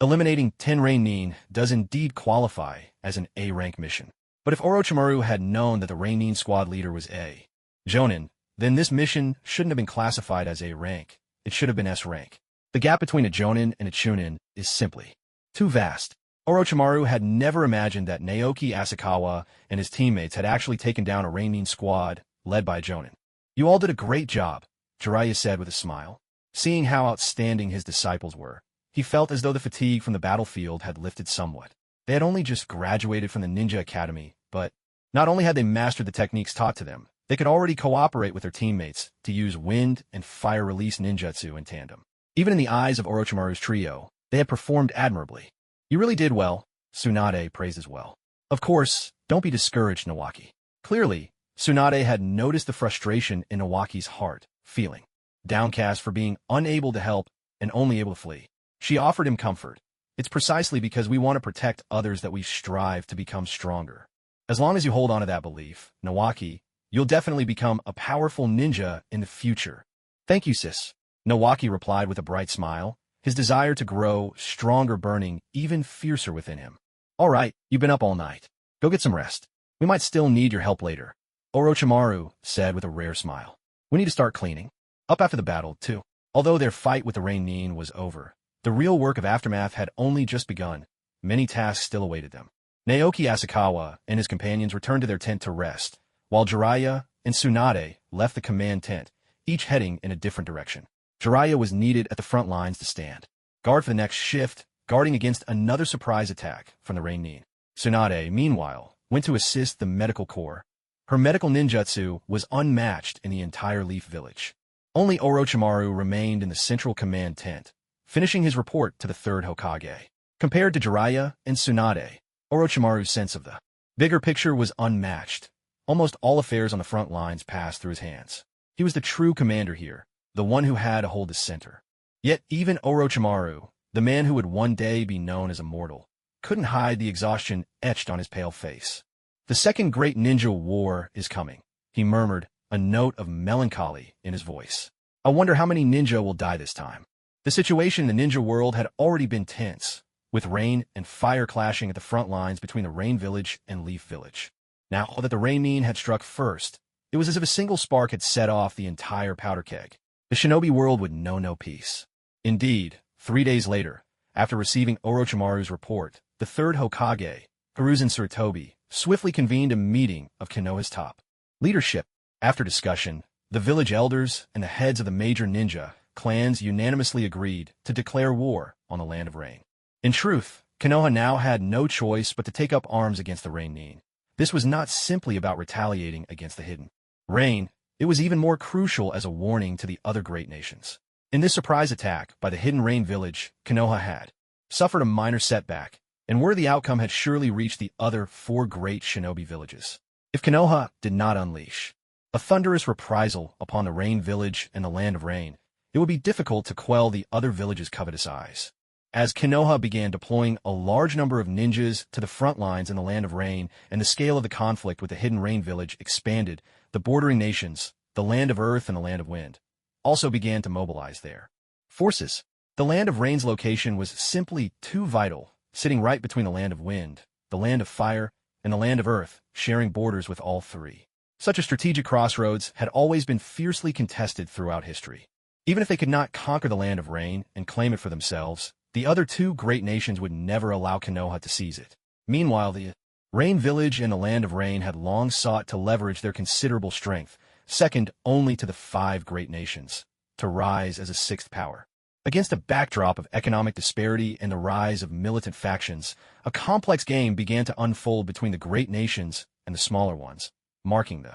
Eliminating 10 Rain Nin does indeed qualify as an A-rank mission. But if Orochimaru had known that the Rain Nin squad leader was a Jonin, then this mission shouldn't have been classified as A-rank. It should have been S-rank. The gap between a Jonin and a Chunin is simply too vast. Orochimaru had never imagined that Naoki Asakawa and his teammates had actually taken down a Rain Nin squad led by Jonin. You all did a great job, Jiraiya said with a smile. Seeing how outstanding his disciples were, he felt as though the fatigue from the battlefield had lifted somewhat. They had only just graduated from the Ninja Academy, but not only had they mastered the techniques taught to them, they could already cooperate with their teammates to use wind and fire release ninjutsu in tandem. Even in the eyes of Orochimaru's trio, they had performed admirably. You really did well, Tsunade praised as well. Of course, don't be discouraged, Naoki. Clearly, Tsunade had noticed the frustration in Naoki's heart, feeling downcast for being unable to help and only able to flee. She offered him comfort. It's precisely because we want to protect others that we strive to become stronger. As long as you hold on to that belief, Naoki, you'll definitely become a powerful ninja in the future. Thank you, sis. Naoki replied with a bright smile, his desire to grow stronger burning even fiercer within him. All right, you've been up all night. Go get some rest. We might still need your help later. Orochimaru said with a rare smile. We need to start cleaning up after the battle, too. Although their fight with the Rain Nin was over, the real work of aftermath had only just begun. Many tasks still awaited them. Naoki Asakawa and his companions returned to their tent to rest, while Jiraiya and Tsunade left the command tent, each heading in a different direction. Jiraiya was needed at the front lines to stand guard for the next shift, guarding against another surprise attack from the Rain Nin. Tsunade, meanwhile, went to assist the medical corps. Her medical ninjutsu was unmatched in the entire Leaf Village. Only Orochimaru remained in the central command tent, finishing his report to the third Hokage. Compared to Jiraiya and Tsunade, Orochimaru's sense of the bigger picture was unmatched. Almost all affairs on the front lines passed through his hands. He was the true commander here, the one who had to hold the center. Yet even Orochimaru, the man who would one day be known as Immortal, couldn't hide the exhaustion etched on his pale face. The second great ninja war is coming, he murmured, a note of melancholy in his voice. I wonder how many ninja will die this time. The situation in the ninja world had already been tense, with rain and fire clashing at the front lines between the Rain Village and Leaf Village. Now that the Rain Nin had struck first, it was as if a single spark had set off the entire powder keg. The shinobi world would know no peace. Indeed, 3 days later, after receiving Orochimaru's report, the third Hokage, Hiruzen Sarutobi, swiftly convened a meeting of Konoha's top leadership. After discussion, the village elders and the heads of the major ninja clans unanimously agreed to declare war on the Land of Rain. In truth, Konoha now had no choice but to take up arms against the Rain Nin. This was not simply about retaliating against the hidden Rain, it was even more crucial as a warning to the other great nations. In this surprise attack by the hidden Rain Village, Konoha had suffered a minor setback, and were the outcome had surely reached the other 4 great shinobi villages. If Konoha did not unleash a thunderous reprisal upon the Rain Village and the Land of Rain, it would be difficult to quell the other villages' covetous eyes. As Konoha began deploying a large number of ninjas to the front lines in the Land of Rain and the scale of the conflict with the hidden Rain Village expanded, the bordering nations, the Land of Earth and the Land of Wind, also began to mobilize their forces. The Land of Rain's location was simply too vital, sitting right between the Land of Wind, the Land of Fire, and the Land of Earth, sharing borders with all 3. Such a strategic crossroads had always been fiercely contested throughout history. Even if they could not conquer the Land of Rain and claim it for themselves, the other 2 great nations would never allow Konoha to seize it. Meanwhile, the Rain Village and the Land of Rain had long sought to leverage their considerable strength, second only to the 5 great nations, to rise as a 6th power. Against a backdrop of economic disparity and the rise of militant factions, a complex game began to unfold between the great nations and the smaller ones, marking the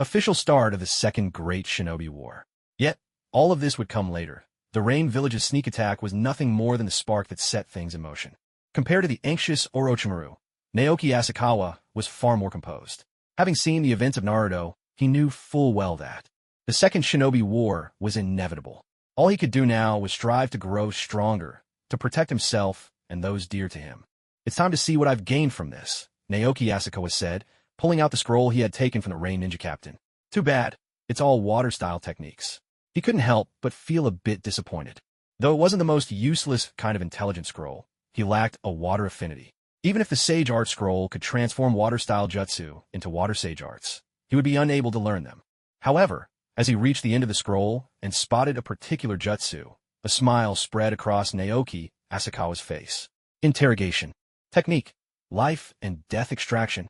official start of the Second Great Shinobi War. Yet, all of this would come later. the Rain Village's sneak attack was nothing more than the spark that set things in motion. Compared to the anxious Orochimaru, Naoki Asakawa was far more composed. Having seen the events of Naruto, he knew full well that the Second Shinobi War was inevitable. All he could do now was strive to grow stronger, to protect himself and those dear to him. "It's time to see what I've gained from this," Naoki Asakawa said, pulling out the scroll he had taken from the Rain Ninja Captain. "Too bad. It's all water-style techniques." He couldn't help but feel a bit disappointed. Though it wasn't the most useless kind of intelligent scroll, he lacked a water affinity. Even if the Sage Art Scroll could transform water-style jutsu into water sage arts, he would be unable to learn them. However, as he reached the end of the scroll and spotted a particular jutsu, a smile spread across Naoki Asakawa's face. Interrogation. Technique. Life and death extraction.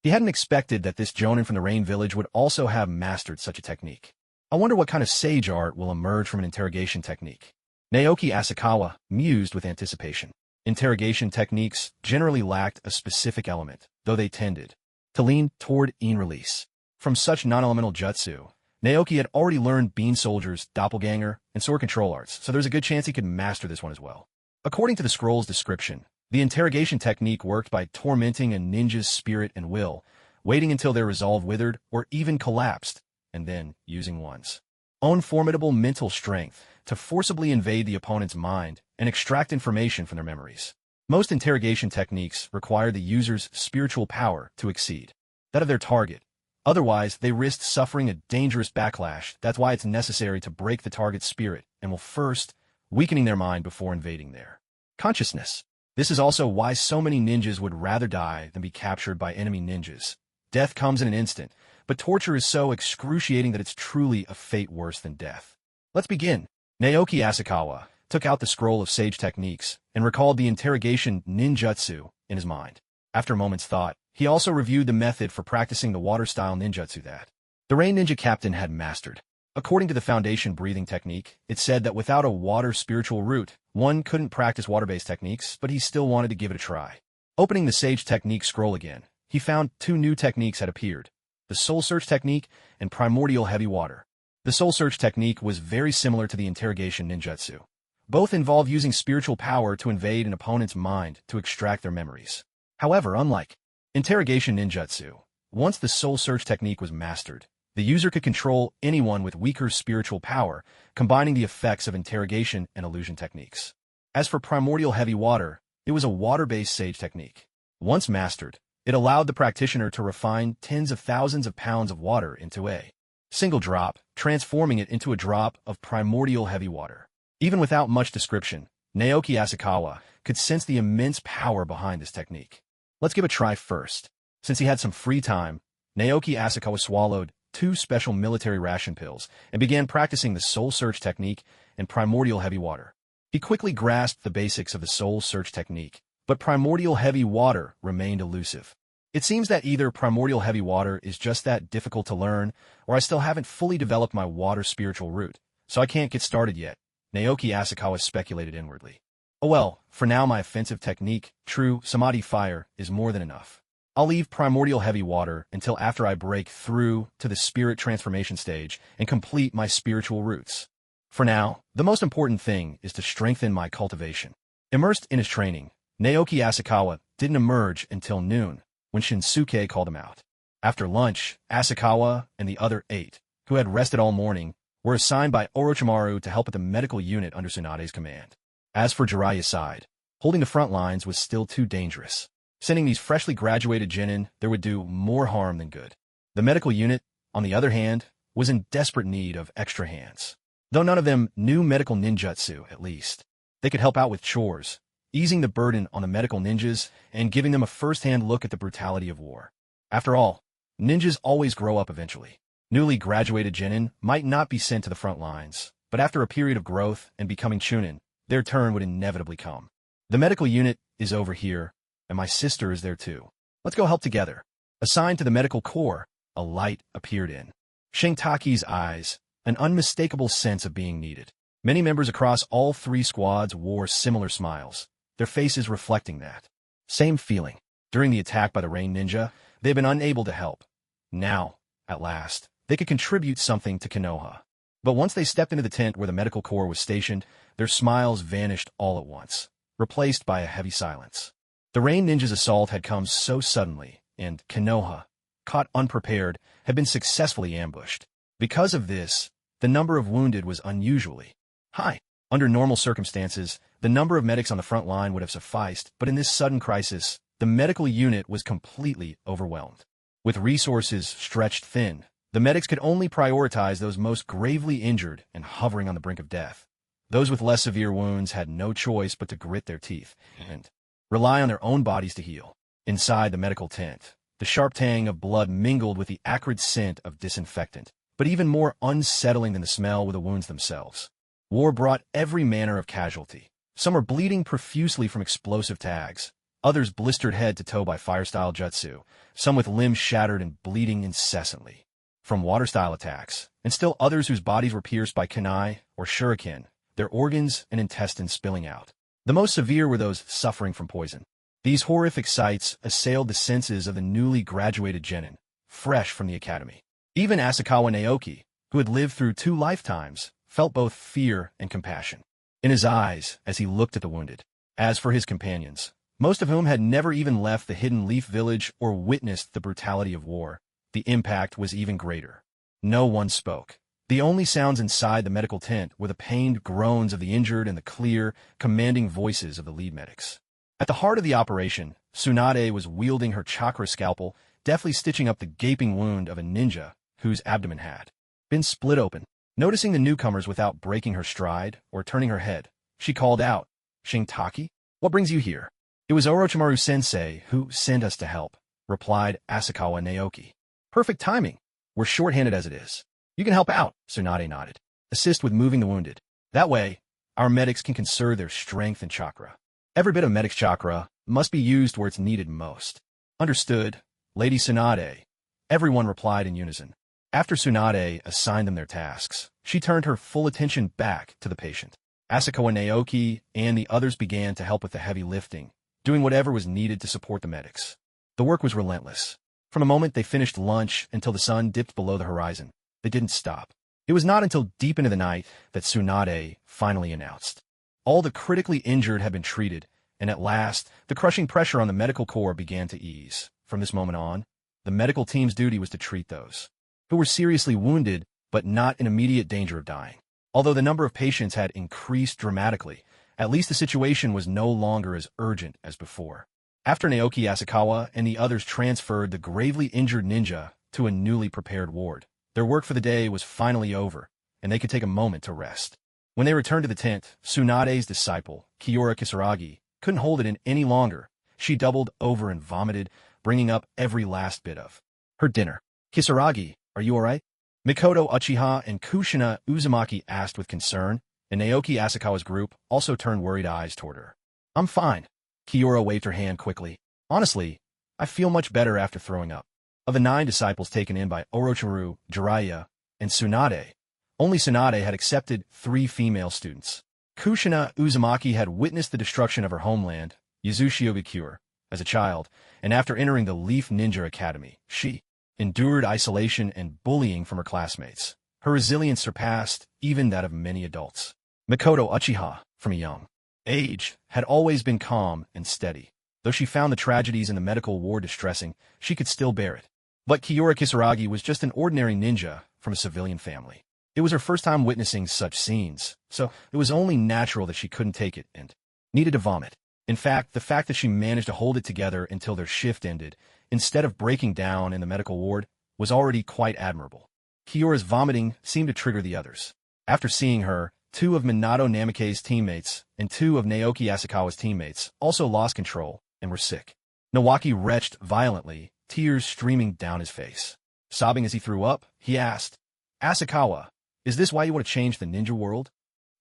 He hadn't expected that this Jonin from the Rain Village would also have mastered such a technique. I wonder what kind of sage art will emerge from an interrogation technique. Naoki Asakawa mused with anticipation. Interrogation techniques generally lacked a specific element, though they tended to lean toward in-release. From such non-elemental jutsu, Naoki had already learned Bean Soldier's doppelganger and sword control arts, so there's a good chance he could master this one as well. According to the scroll's description, the interrogation technique worked by tormenting a ninja's spirit and will, waiting until their resolve withered or even collapsed, and then using one's own formidable mental strength to forcibly invade the opponent's mind and extract information from their memories. Most interrogation techniques require the user's spiritual power to exceed that of their target. Otherwise, they risk suffering a dangerous backlash. That's why it's necessary to break the target's spirit and will first weakening their mind before invading their consciousness. This is also why so many ninjas would rather die than be captured by enemy ninjas. Death comes in an instant, but torture is so excruciating that it's truly a fate worse than death. Let's begin. Naoki Asakawa took out the scroll of sage techniques and recalled the interrogation ninjutsu in his mind. After a moment's thought, he also reviewed the method for practicing the water-style ninjutsu that the Rain Ninja Captain had mastered. According to the foundation breathing technique, it said that without a water spiritual root, one couldn't practice water-based techniques, but he still wanted to give it a try. Opening the sage technique scroll again, he found two new techniques had appeared: the Soul Search technique and Primordial Heavy Water. The Soul Search technique was very similar to the interrogation ninjutsu. Both involve using spiritual power to invade an opponent's mind to extract their memories. However, unlike interrogation ninjutsu, once the Soul Search technique was mastered, the user could control anyone with weaker spiritual power, combining the effects of interrogation and illusion techniques. As for Primordial Heavy Water, it was a water-based sage technique. Once mastered, it allowed the practitioner to refine tens of thousands of pounds of water into a single drop, transforming it into a drop of primordial heavy water. Even without much description, Naoki Asakawa could sense the immense power behind this technique. Let's give it a try first. Since he had some free time, Naoki Asakawa swallowed 2 special military ration pills and began practicing the Soul Search technique and Primordial Heavy Water. He quickly grasped the basics of the Soul Search technique, but Primordial Heavy Water remained elusive. It seems that either Primordial Heavy Water is just that difficult to learn, or I still haven't fully developed my water spiritual root, so I can't get started yet, Naoki Asakawa speculated inwardly. Oh well, for now my offensive technique, True Samadhi Fire, is more than enough. I'll leave Primordial Heavy Water until after I break through to the spirit transformation stage and complete my spiritual roots. For now, the most important thing is to strengthen my cultivation. Immersed in his training, Naoki Asakawa didn't emerge until noon, when Shinsuke called him out. After lunch, Asakawa and the other 8, who had rested all morning, were assigned by Orochimaru to help with the medical unit under Tsunade's command. As for Jiraiya's side, holding the front lines was still too dangerous. Sending these freshly graduated genin there would do more harm than good. The medical unit, on the other hand, was in desperate need of extra hands. Though none of them knew medical ninjutsu, at least, they could help out with chores, easing the burden on the medical ninjas and giving them a first-hand look at the brutality of war. After all, ninjas always grow up eventually. Newly graduated genin might not be sent to the front lines, but after a period of growth and becoming chunin, their turn would inevitably come. The medical unit is over here, and my sister is there too. Let's go help together. Assigned to the medical corps, a light appeared in Shingtaki's eyes, an unmistakable sense of being needed. Many members across all 3 squads wore similar smiles, their faces reflecting that same feeling. During the attack by the Rain Ninja, they had been unable to help. Now, at last, they could contribute something to Konoha. But once they stepped into the tent where the medical corps was stationed, their smiles vanished all at once, replaced by a heavy silence. The Rain Ninja's assault had come so suddenly, and Konoha, caught unprepared, had been successfully ambushed. Because of this, the number of wounded was unusually high. Under normal circumstances, the number of medics on the front line would have sufficed, but in this sudden crisis, the medical unit was completely overwhelmed. With resources stretched thin, the medics could only prioritize those most gravely injured and hovering on the brink of death. Those with less severe wounds had no choice but to grit their teeth and rely on their own bodies to heal. Inside the medical tent, the sharp tang of blood mingled with the acrid scent of disinfectant, but even more unsettling than the smell were the wounds themselves. War brought every manner of casualty. Some were bleeding profusely from explosive tags, others blistered head to toe by fire-style jutsu, some with limbs shattered and bleeding incessantly from water-style attacks, and still others whose bodies were pierced by kunai or shuriken, their organs and intestines spilling out. The most severe were those suffering from poison. These horrific sights assailed the senses of the newly graduated genin, fresh from the academy. Even Asakawa Naoki, who had lived through 2 lifetimes, felt both fear and compassion in his eyes as he looked at the wounded. As for his companions, most of whom had never even left the Hidden Leaf Village or witnessed the brutality of war, the impact was even greater. No one spoke. The only sounds inside the medical tent were the pained groans of the injured and the clear, commanding voices of the lead medics. At the heart of the operation, Tsunade was wielding her chakra scalpel, deftly stitching up the gaping wound of a ninja whose abdomen had been split open. Noticing the newcomers without breaking her stride or turning her head, she called out, "Shintaki, what brings you here?" "It was Orochimaru-sensei who sent us to help," replied Asakawa Naoki. "Perfect timing. We're short-handed as it is. You can help out," Tsunade nodded. "Assist with moving the wounded. That way, our medics can conserve their strength and chakra. Every bit of medic's chakra must be used where it's needed most." "Understood, Lady Tsunade," everyone replied in unison. After Tsunade assigned them their tasks, she turned her full attention back to the patient. Asakawa Naoki and the others began to help with the heavy lifting, doing whatever was needed to support the medics. The work was relentless. From the moment they finished lunch until the sun dipped below the horizon, they didn't stop. It was not until deep into the night that Tsunade finally announced. All the critically injured had been treated, and at last, the crushing pressure on the medical corps began to ease. From this moment on, the medical team's duty was to treat those who were seriously wounded but not in immediate danger of dying. Although the number of patients had increased dramatically, at least the situation was no longer as urgent as before. After Naoki Asakawa and the others transferred the gravely injured ninja to a newly prepared ward, their work for the day was finally over, and they could take a moment to rest. When they returned to the tent, Tsunade's disciple, Kiora Kisaragi, couldn't hold it in any longer. She doubled over and vomited, bringing up every last bit of her dinner. "Kisaragi, are you all right?" Mikoto Uchiha and Kushina Uzumaki asked with concern, and Naoki Asakawa's group also turned worried eyes toward her. "I'm fine." Kiora waved her hand quickly. "Honestly, I feel much better after throwing up." Of the 9 disciples taken in by Orochimaru, Jiraiya, and Tsunade, only Tsunade had accepted 3 female students. Kushina Uzumaki had witnessed the destruction of her homeland, Yuzushiogakure, as a child, and after entering the Leaf Ninja Academy, she endured isolation and bullying from her classmates. Her resilience surpassed even that of many adults. Mikoto Uchiha, from a young age, had always been calm and steady. Though she found the tragedies in the medical ward distressing, she could still bear it. But Kiora Kisaragi was just an ordinary ninja from a civilian family. It was her first time witnessing such scenes, so it was only natural that she couldn't take it and needed to vomit. In fact, the fact that she managed to hold it together until their shift ended, instead of breaking down in the medical ward, was already quite admirable. Kiora's vomiting seemed to trigger the others. After seeing her, 2 of Minato Namikaze's teammates and 2 of Naoki Asakawa's teammates also lost control and were sick. Nawaki retched violently, tears streaming down his face. Sobbing as he threw up, he asked, "Asakawa, is this why you want to change the ninja world?"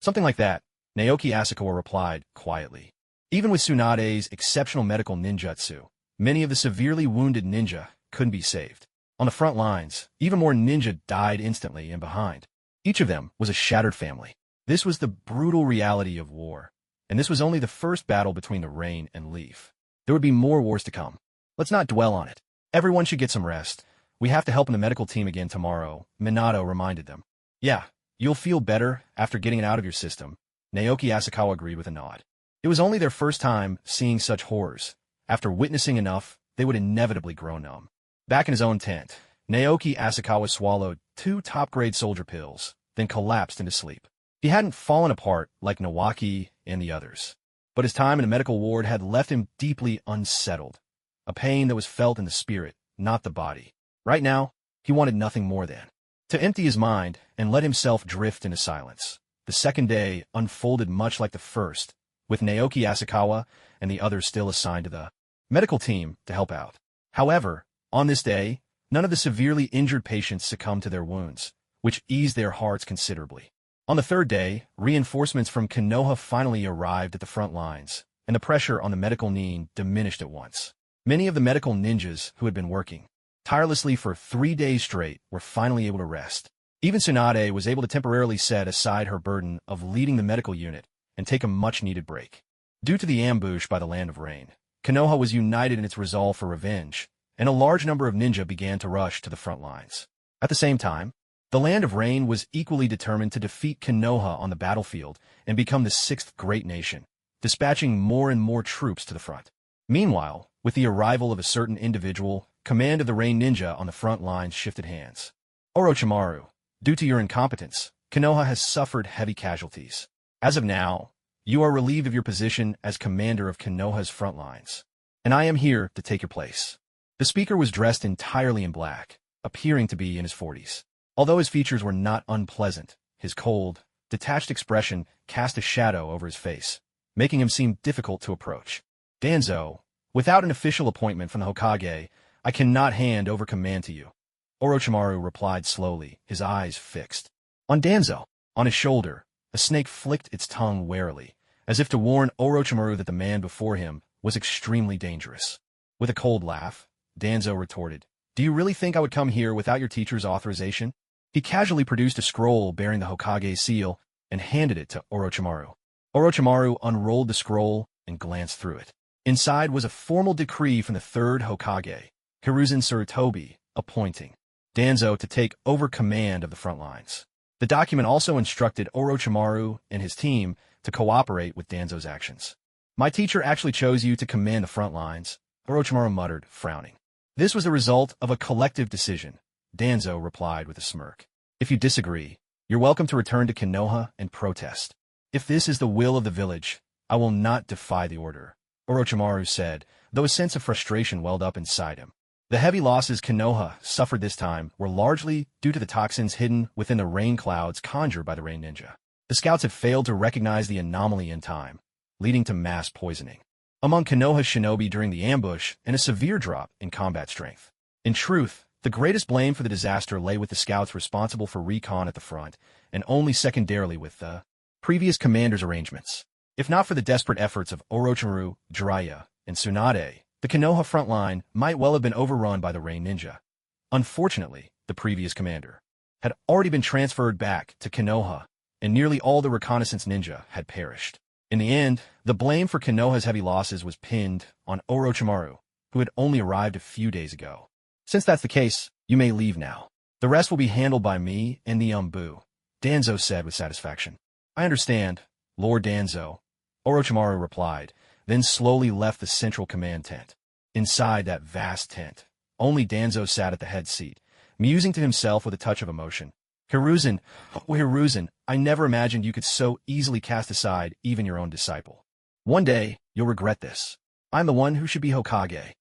"Something like that," Naoki Asakawa replied quietly. Even with Tsunade's exceptional medical ninjutsu, many of the severely wounded ninja couldn't be saved. On the front lines, even more ninja died instantly and behind. Each of them was a shattered family. This was the brutal reality of war, and this was only the first battle between the Rain and Leaf. There would be more wars to come. Let's not dwell on it. Everyone should get some rest. We have to help in the medical team again tomorrow, Minato reminded them. "Yeah, You'll feel better after getting it out of your system. Naoki Asakawa agreed with a nod. It was only their first time seeing such horrors. After witnessing enough, they would inevitably grow numb. Back in his own tent, Naoki Asakawa swallowed 2 top-grade soldier pills, then collapsed into sleep. He hadn't fallen apart like Naoki and the others, but his time in a medical ward had left him deeply unsettled, a pain that was felt in the spirit, not the body. Right now, he wanted nothing more than to empty his mind and let himself drift into silence. The second day unfolded much like the first, with Naoki Asakawa and the others still assigned to the medical team to help out. However, on this day, none of the severely injured patients succumbed to their wounds, which eased their hearts considerably. On the third day, reinforcements from Konoha finally arrived at the front lines, and the pressure on the medical need diminished at once. Many of the medical ninjas who had been working tirelessly for 3 days straight were finally able to rest. Even Tsunade was able to temporarily set aside her burden of leading the medical unit and take a much-needed break. Due to the ambush by the Land of Rain, Konoha was united in its resolve for revenge, and a large number of ninja began to rush to the front lines. At the same time, the Land of Rain was equally determined to defeat Konoha on the battlefield and become the 6th great nation, dispatching more and more troops to the front. Meanwhile, with the arrival of a certain individual, command of the Rain Ninja on the front lines shifted hands. Orochimaru, due to your incompetence, Konoha has suffered heavy casualties. As of now, you are relieved of your position as commander of Konoha's front lines, and I am here to take your place. The speaker was dressed entirely in black, appearing to be in his 40s. Although his features were not unpleasant, his cold, detached expression cast a shadow over his face, making him seem difficult to approach. Danzo, without an official appointment from the Hokage, I cannot hand over command to you. Orochimaru replied slowly, his eyes fixed on Danzo. On his shoulder, a snake flicked its tongue warily, as if to warn Orochimaru that the man before him was extremely dangerous. With a cold laugh, Danzo retorted, "Do you really think I would come here without your teacher's authorization?" He casually produced a scroll bearing the Hokage's seal and handed it to Orochimaru. Orochimaru unrolled the scroll and glanced through it. Inside was a formal decree from the 3rd Hokage, Hiruzen Sarutobi, appointing Danzo to take over command of the front lines. The document also instructed Orochimaru and his team to cooperate with Danzo's actions. "My teacher actually chose you to command the front lines," Orochimaru muttered, frowning. "This was the result of a collective decision," Danzo replied with a smirk. "If you disagree, you're welcome to return to Konoha and protest. If this is the will of the village, I will not defy the order," Orochimaru said, though a sense of frustration welled up inside him. The heavy losses Konoha suffered this time were largely due to the toxins hidden within the rain clouds conjured by the Rain Ninja. The scouts had failed to recognize the anomaly in time, leading to mass poisoning among Konoha's shinobi during the ambush and a severe drop in combat strength. In truth, the greatest blame for the disaster lay with the scouts responsible for recon at the front, and only secondarily with the previous commander's arrangements. If not for the desperate efforts of Orochimaru, Jiraiya, and Tsunade, the Konoha front line might well have been overrun by the Rain Ninja. Unfortunately, the previous commander had already been transferred back to Konoha, and nearly all the reconnaissance ninja had perished. In the end, the blame for Konoha's heavy losses was pinned on Orochimaru, who had only arrived a few days ago. "Since that's the case, you may leave now. The rest will be handled by me and the Umbu," Danzo said with satisfaction. "I understand, Lord Danzo," Orochimaru replied, then slowly left the central command tent. Inside that vast tent, only Danzo sat at the head seat, musing to himself with a touch of emotion. "Hiruzen, oh Hiruzen, I never imagined you could so easily cast aside even your own disciple. One day, you'll regret this. I'm the one who should be Hokage."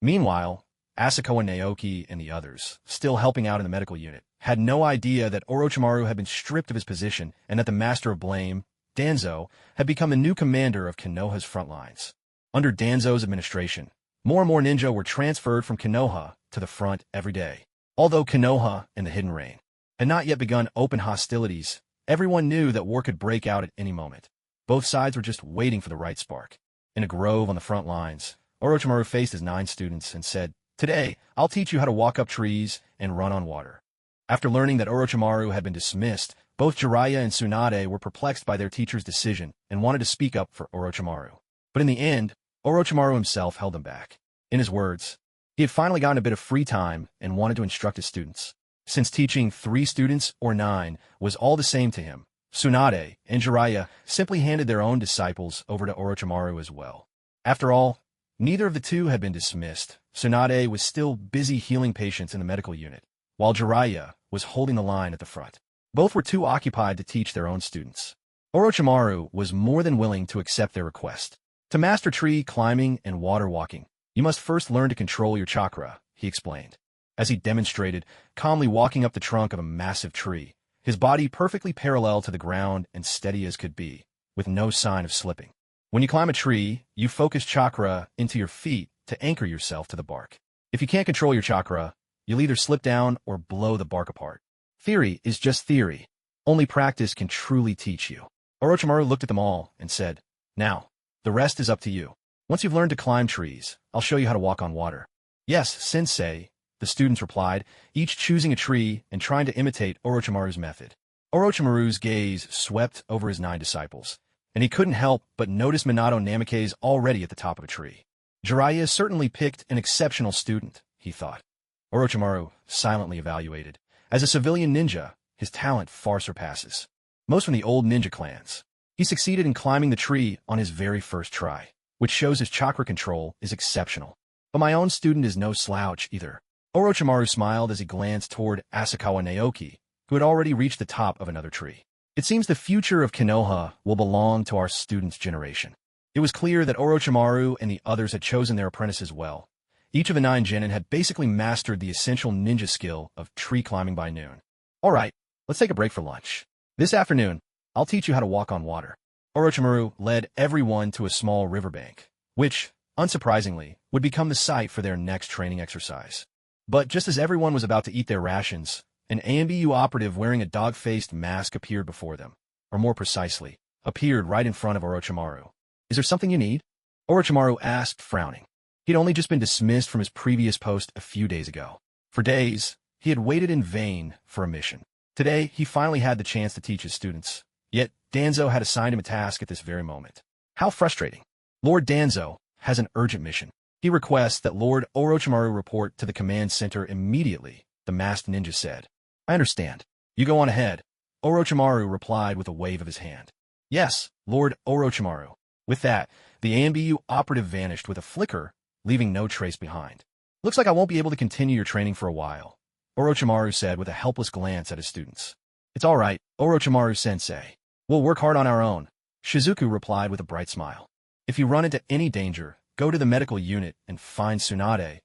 Meanwhile, Asako and Naoki and the others, still helping out in the medical unit, had no idea that Orochimaru had been stripped of his position and that the Master of Blame, Danzo, had become the new commander of Konoha's front lines. Under Danzo's administration, more and more ninja were transferred from Konoha to the front every day. Although Konoha and the Hidden Rain had not yet begun open hostilities, everyone knew that war could break out at any moment. Both sides were just waiting for the right spark. In a grove on the front lines, Orochimaru faced his 9 students and said, "Today, I'll teach you how to walk up trees and run on water." After learning that Orochimaru had been dismissed, both Jiraiya and Tsunade were perplexed by their teacher's decision and wanted to speak up for Orochimaru. But in the end, Orochimaru himself held them back. In his words, he had finally gotten a bit of free time and wanted to instruct his students. Since teaching 3 students or 9 was all the same to him, Tsunade and Jiraiya simply handed their own disciples over to Orochimaru as well. After all, neither of the two had been dismissed. Tsunade was still busy healing patients in the medical unit, while Jiraiya was holding the line at the front. Both were too occupied to teach their own students. Orochimaru was more than willing to accept their request. To master tree climbing and water walking, you must first learn to control your chakra, he explained, as he demonstrated, calmly walking up the trunk of a massive tree, his body perfectly parallel to the ground and steady as could be, with no sign of slipping. When you climb a tree, you focus chakra into your feet to anchor yourself to the bark. If you can't control your chakra, you'll either slip down or blow the bark apart. Theory is just theory. Only practice can truly teach you. Orochimaru looked at them all and said, "Now, the rest is up to you. Once you've learned to climb trees, I'll show you how to walk on water." "Yes, sensei," the students replied, each choosing a tree and trying to imitate Orochimaru's method. Orochimaru's gaze swept over his 9 disciples, and he couldn't help but notice Minato Namake's already at the top of a tree. Jiraiya certainly picked an exceptional student, he thought. Orochimaru silently evaluated. As a civilian ninja, his talent far surpasses most from the old ninja clans. He succeeded in climbing the tree on his very first try, which shows his chakra control is exceptional. But my own student is no slouch either. Orochimaru smiled as he glanced toward Asakawa Naoki, who had already reached the top of another tree. It seems the future of Konoha will belong to our student's generation. It was clear that Orochimaru and the others had chosen their apprentices well. Each of the 9 genin had basically mastered the essential ninja skill of tree climbing by noon. "All right, let's take a break for lunch. This afternoon, I'll teach you how to walk on water." Orochimaru led everyone to a small riverbank, which, unsurprisingly, would become the site for their next training exercise. But just as everyone was about to eat their rations, an AMBU operative wearing a dog-faced mask appeared before them, or more precisely, appeared right in front of Orochimaru. "Is there something you need?" Orochimaru asked, frowning. He'd only just been dismissed from his previous post a few days ago. For days, he had waited in vain for a mission. Today, he finally had the chance to teach his students. Yet, Danzo had assigned him a task at this very moment. How frustrating. Lord Danzo has an urgent mission. He requests that Lord Orochimaru report to the command center immediately, the masked ninja said. "I understand. You go on ahead," Orochimaru replied with a wave of his hand. "Yes, Lord Orochimaru." With that, the AMBU operative vanished with a flicker, leaving no trace behind. "Looks like I won't be able to continue your training for a while," Orochimaru said with a helpless glance at his students. "It's all right, Orochimaru-sensei. We'll work hard on our own," Shizuku replied with a bright smile. "If you run into any danger, go to the medical unit and find Tsunade,"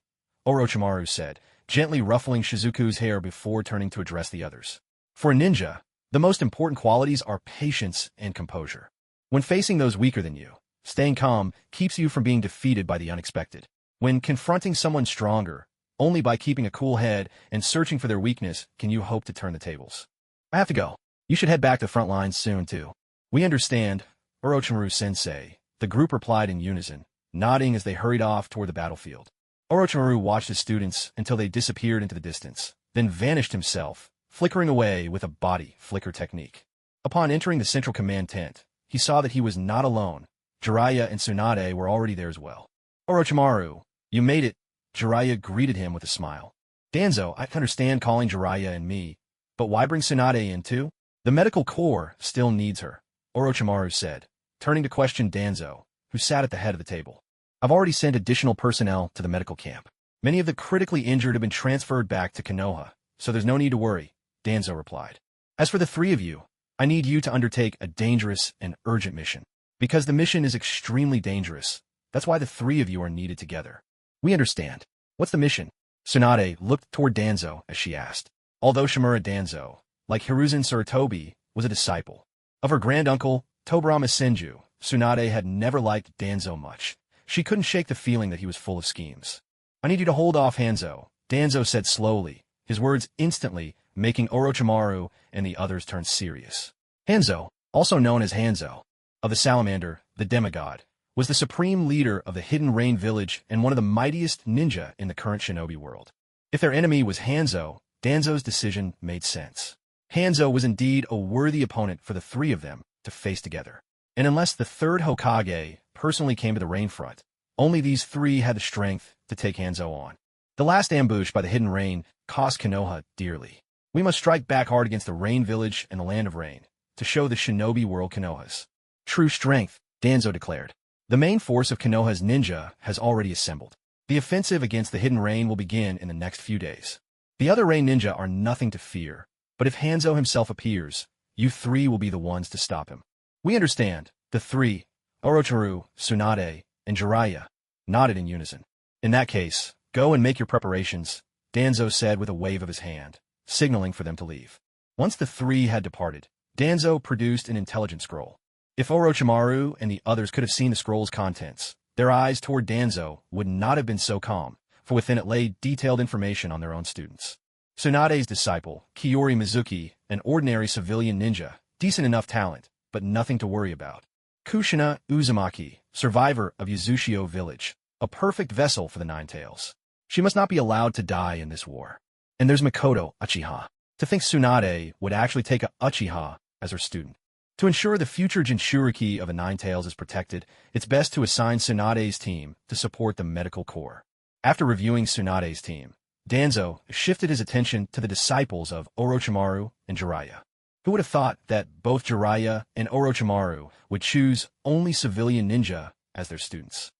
Orochimaru said, gently ruffling Shizuku's hair before turning to address the others. For a ninja, the most important qualities are patience and composure. When facing those weaker than you, staying calm keeps you from being defeated by the unexpected. When confronting someone stronger, only by keeping a cool head and searching for their weakness can you hope to turn the tables. "I have to go. You should head back to the front lines soon, too." "We understand, Orochimaru-sensei," the group replied in unison, nodding as they hurried off toward the battlefield. Orochimaru watched his students until they disappeared into the distance, then vanished himself, flickering away with a body flicker technique. Upon entering the central command tent, he saw that he was not alone. Jiraiya and Tsunade were already there as well. "Orochimaru, you made it," Jiraiya greeted him with a smile. "Danzo, I understand calling Jiraiya and me, but why bring Tsunade in too?" "The medical corps still needs her," Orochimaru said, turning to question Danzo, who sat at the head of the table. "I've already sent additional personnel to the medical camp. Many of the critically injured have been transferred back to Konoha, so there's no need to worry," Danzo replied. "As for the 3 of you, I need you to undertake a dangerous and urgent mission. Because the mission is extremely dangerous, that's why the 3 of you are needed together." "We understand. What's the mission?" Tsunade looked toward Danzo as she asked. Although Shimura Danzo, like Hiruzen Sarutobi, was a disciple of her granduncle, Tobarama Senju, Tsunade had never liked Danzo much. She couldn't shake the feeling that he was full of schemes. "I need you to hold off Hanzo," Danzo said slowly, his words instantly making Orochimaru and the others turn serious. Hanzo, also known as Hanzo, of the Salamander, the demigod, was the supreme leader of the Hidden Rain Village and one of the mightiest ninja in the current shinobi world. If their enemy was Hanzo, Danzo's decision made sense. Hanzo was indeed a worthy opponent for the 3 of them to face together. And unless the 3rd Hokage personally came to the rain front, only these 3 had the strength to take Hanzo on. The last ambush by the Hidden Rain cost Konoha dearly. We must strike back hard against the Rain Village and the Land of Rain, to show the shinobi world Konoha's true strength, Danzo declared. The main force of Konoha's ninja has already assembled. The offensive against the Hidden Rain will begin in the next few days. The other Rain ninja are nothing to fear, but if Hanzo himself appears, you three will be the ones to stop him. We understand. The three, Orochimaru, Tsunade, and Jiraiya, nodded in unison. In that case, go and make your preparations, Danzo said with a wave of his hand, signaling for them to leave. Once the three had departed, Danzo produced an intelligence scroll. If Orochimaru and the others could have seen the scroll's contents, their eyes toward Danzo would not have been so calm, for within it lay detailed information on their own students. Tsunade's disciple, Kiyori Mizuki, an ordinary civilian ninja, decent enough talent, but nothing to worry about. Kushina Uzumaki, survivor of Yuzashio village, a perfect vessel for the Ninetails. She must not be allowed to die in this war. And there's Makoto Uchiha. To think Tsunade would actually take a Uchiha as her student. To ensure the future Jinchuriki of the Ninetails is protected, it's best to assign Tsunade's team to support the medical corps. After reviewing Tsunade's team, Danzo shifted his attention to the disciples of Orochimaru and Jiraiya. Who would have thought that both Jiraiya and Orochimaru would choose only civilian ninja as their students?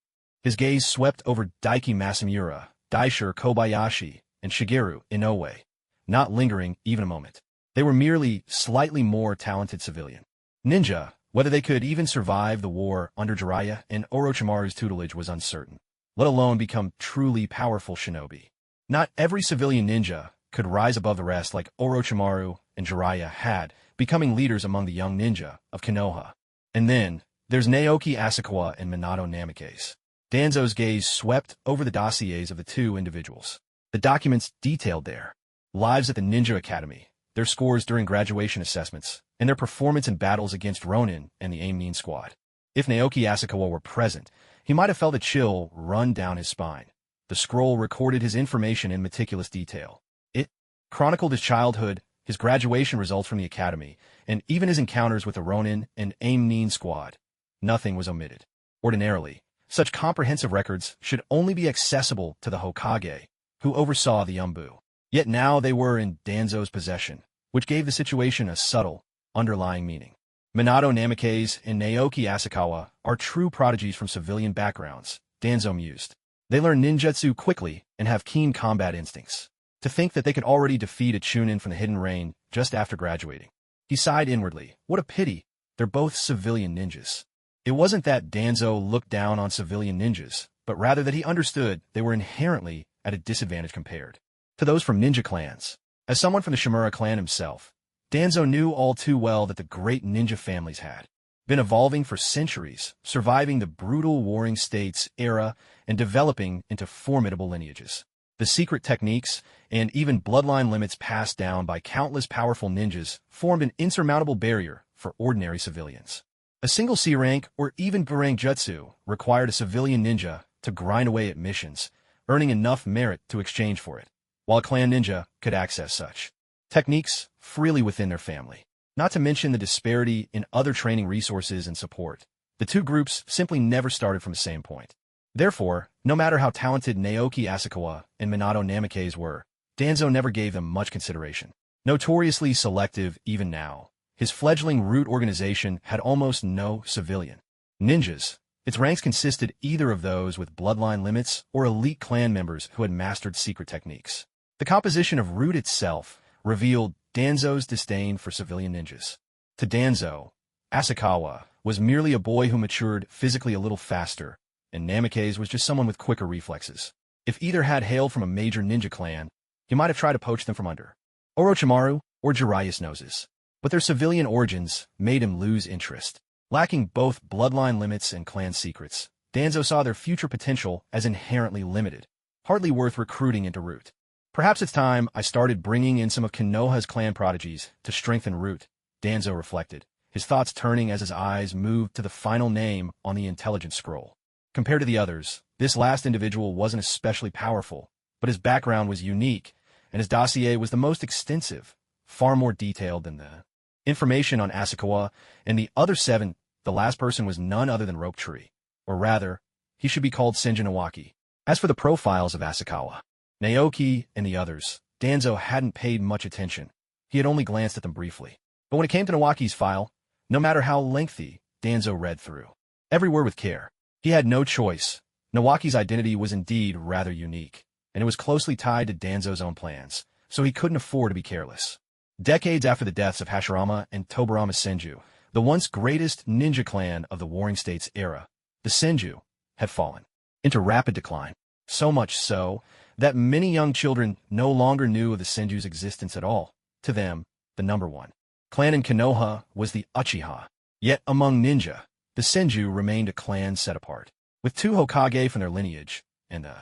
His gaze swept over Daiki Masamura, Daisher Kobayashi, and Shigeru Inoue, not lingering even a moment. They were merely slightly more talented civilian ninja. Whether they could even survive the war under Jiraiya and Orochimaru's tutelage was uncertain, let alone become truly powerful shinobi. Not every civilian ninja could rise above the rest like Orochimaru and Jiraiya had, becoming leaders among the young ninja of Konoha. And then, there's Naoki Asakawa and Minato Namikaze. Danzo's gaze swept over the dossiers of the two individuals. The documents detailed their lives at the Ninja Academy, their scores during graduation assessments, and their performance in battles against Ronin and the Aim Squad. If Naoki Asakawa were present, he might have felt a chill run down his spine. The scroll recorded his information in meticulous detail. It chronicled his childhood, his graduation results from the academy, and even his encounters with the Ronin and Aim Squad. Nothing was omitted. Ordinarily, such comprehensive records should only be accessible to the Hokage, who oversaw the Umbu. Yet now they were in Danzo's possession, which gave the situation a subtle, underlying meaning. Minato Namikaze and Naoki Asakawa are true prodigies from civilian backgrounds, Danzo mused. They learn ninjutsu quickly and have keen combat instincts. To think that they could already defeat a Chunin from the Hidden Rain just after graduating. He sighed inwardly. What a pity. They're both civilian ninjas. It wasn't that Danzo looked down on civilian ninjas, but rather that he understood they were inherently at a disadvantage compared to those from ninja clans. As someone from the Shimura clan himself, Danzo knew all too well that the great ninja families had been evolving for centuries, surviving the brutal warring states era and developing into formidable lineages. The secret techniques and even bloodline limits passed down by countless powerful ninjas formed an insurmountable barrier for ordinary civilians. A single C rank or even B rank jutsu required a civilian ninja to grind away at missions, earning enough merit to exchange for it, while a clan ninja could access such techniques freely within their family. Not to mention the disparity in other training resources and support. The two groups simply never started from the same point. Therefore, no matter how talented Naoki Asakawa and Minato Namikaze were, Danzo never gave them much consideration. Notoriously selective even now, his fledgling root organization had almost no civilian ninjas. Its ranks consisted either of those with bloodline limits or elite clan members who had mastered secret techniques. The composition of root itself revealed Danzo's disdain for civilian ninjas. To Danzo, Asakawa was merely a boy who matured physically a little faster, and Namikaze was just someone with quicker reflexes. If either had hailed from a major ninja clan, he might have tried to poach them from under Orochimaru or Jiraiya's noses. But their civilian origins made him lose interest. Lacking both bloodline limits and clan secrets, Danzo saw their future potential as inherently limited, hardly worth recruiting into root. Perhaps it's time I started bringing in some of Konoha's clan prodigies to strengthen root, Danzo reflected, his thoughts turning as his eyes moved to the final name on the intelligence scroll. Compared to the others, this last individual wasn't especially powerful, but his background was unique, and his dossier was the most extensive, far more detailed than the information on Asakawa and the other seven. The last person was none other than Rope Tree, or rather, he should be called Senjin Iwaki. As for the profiles of Asakawa, Naoki, and the others, Danzo hadn't paid much attention. he had only glanced at them briefly. But when it came to Naoki's file, no matter how lengthy, Danzo read through every word with care. He had no choice. Naoki's identity was indeed rather unique, and it was closely tied to Danzo's own plans, so he couldn't afford to be careless. Decades after the deaths of Hashirama and Tobarama Senju, the once greatest ninja clan of the Warring States era, the Senju, had fallen into rapid decline. So much so that many young children no longer knew of the Senju's existence at all. To them, the number one clan in Konoha was the Uchiha. Yet among ninja, the Senju remained a clan set apart, with 2 Hokage from their lineage, and the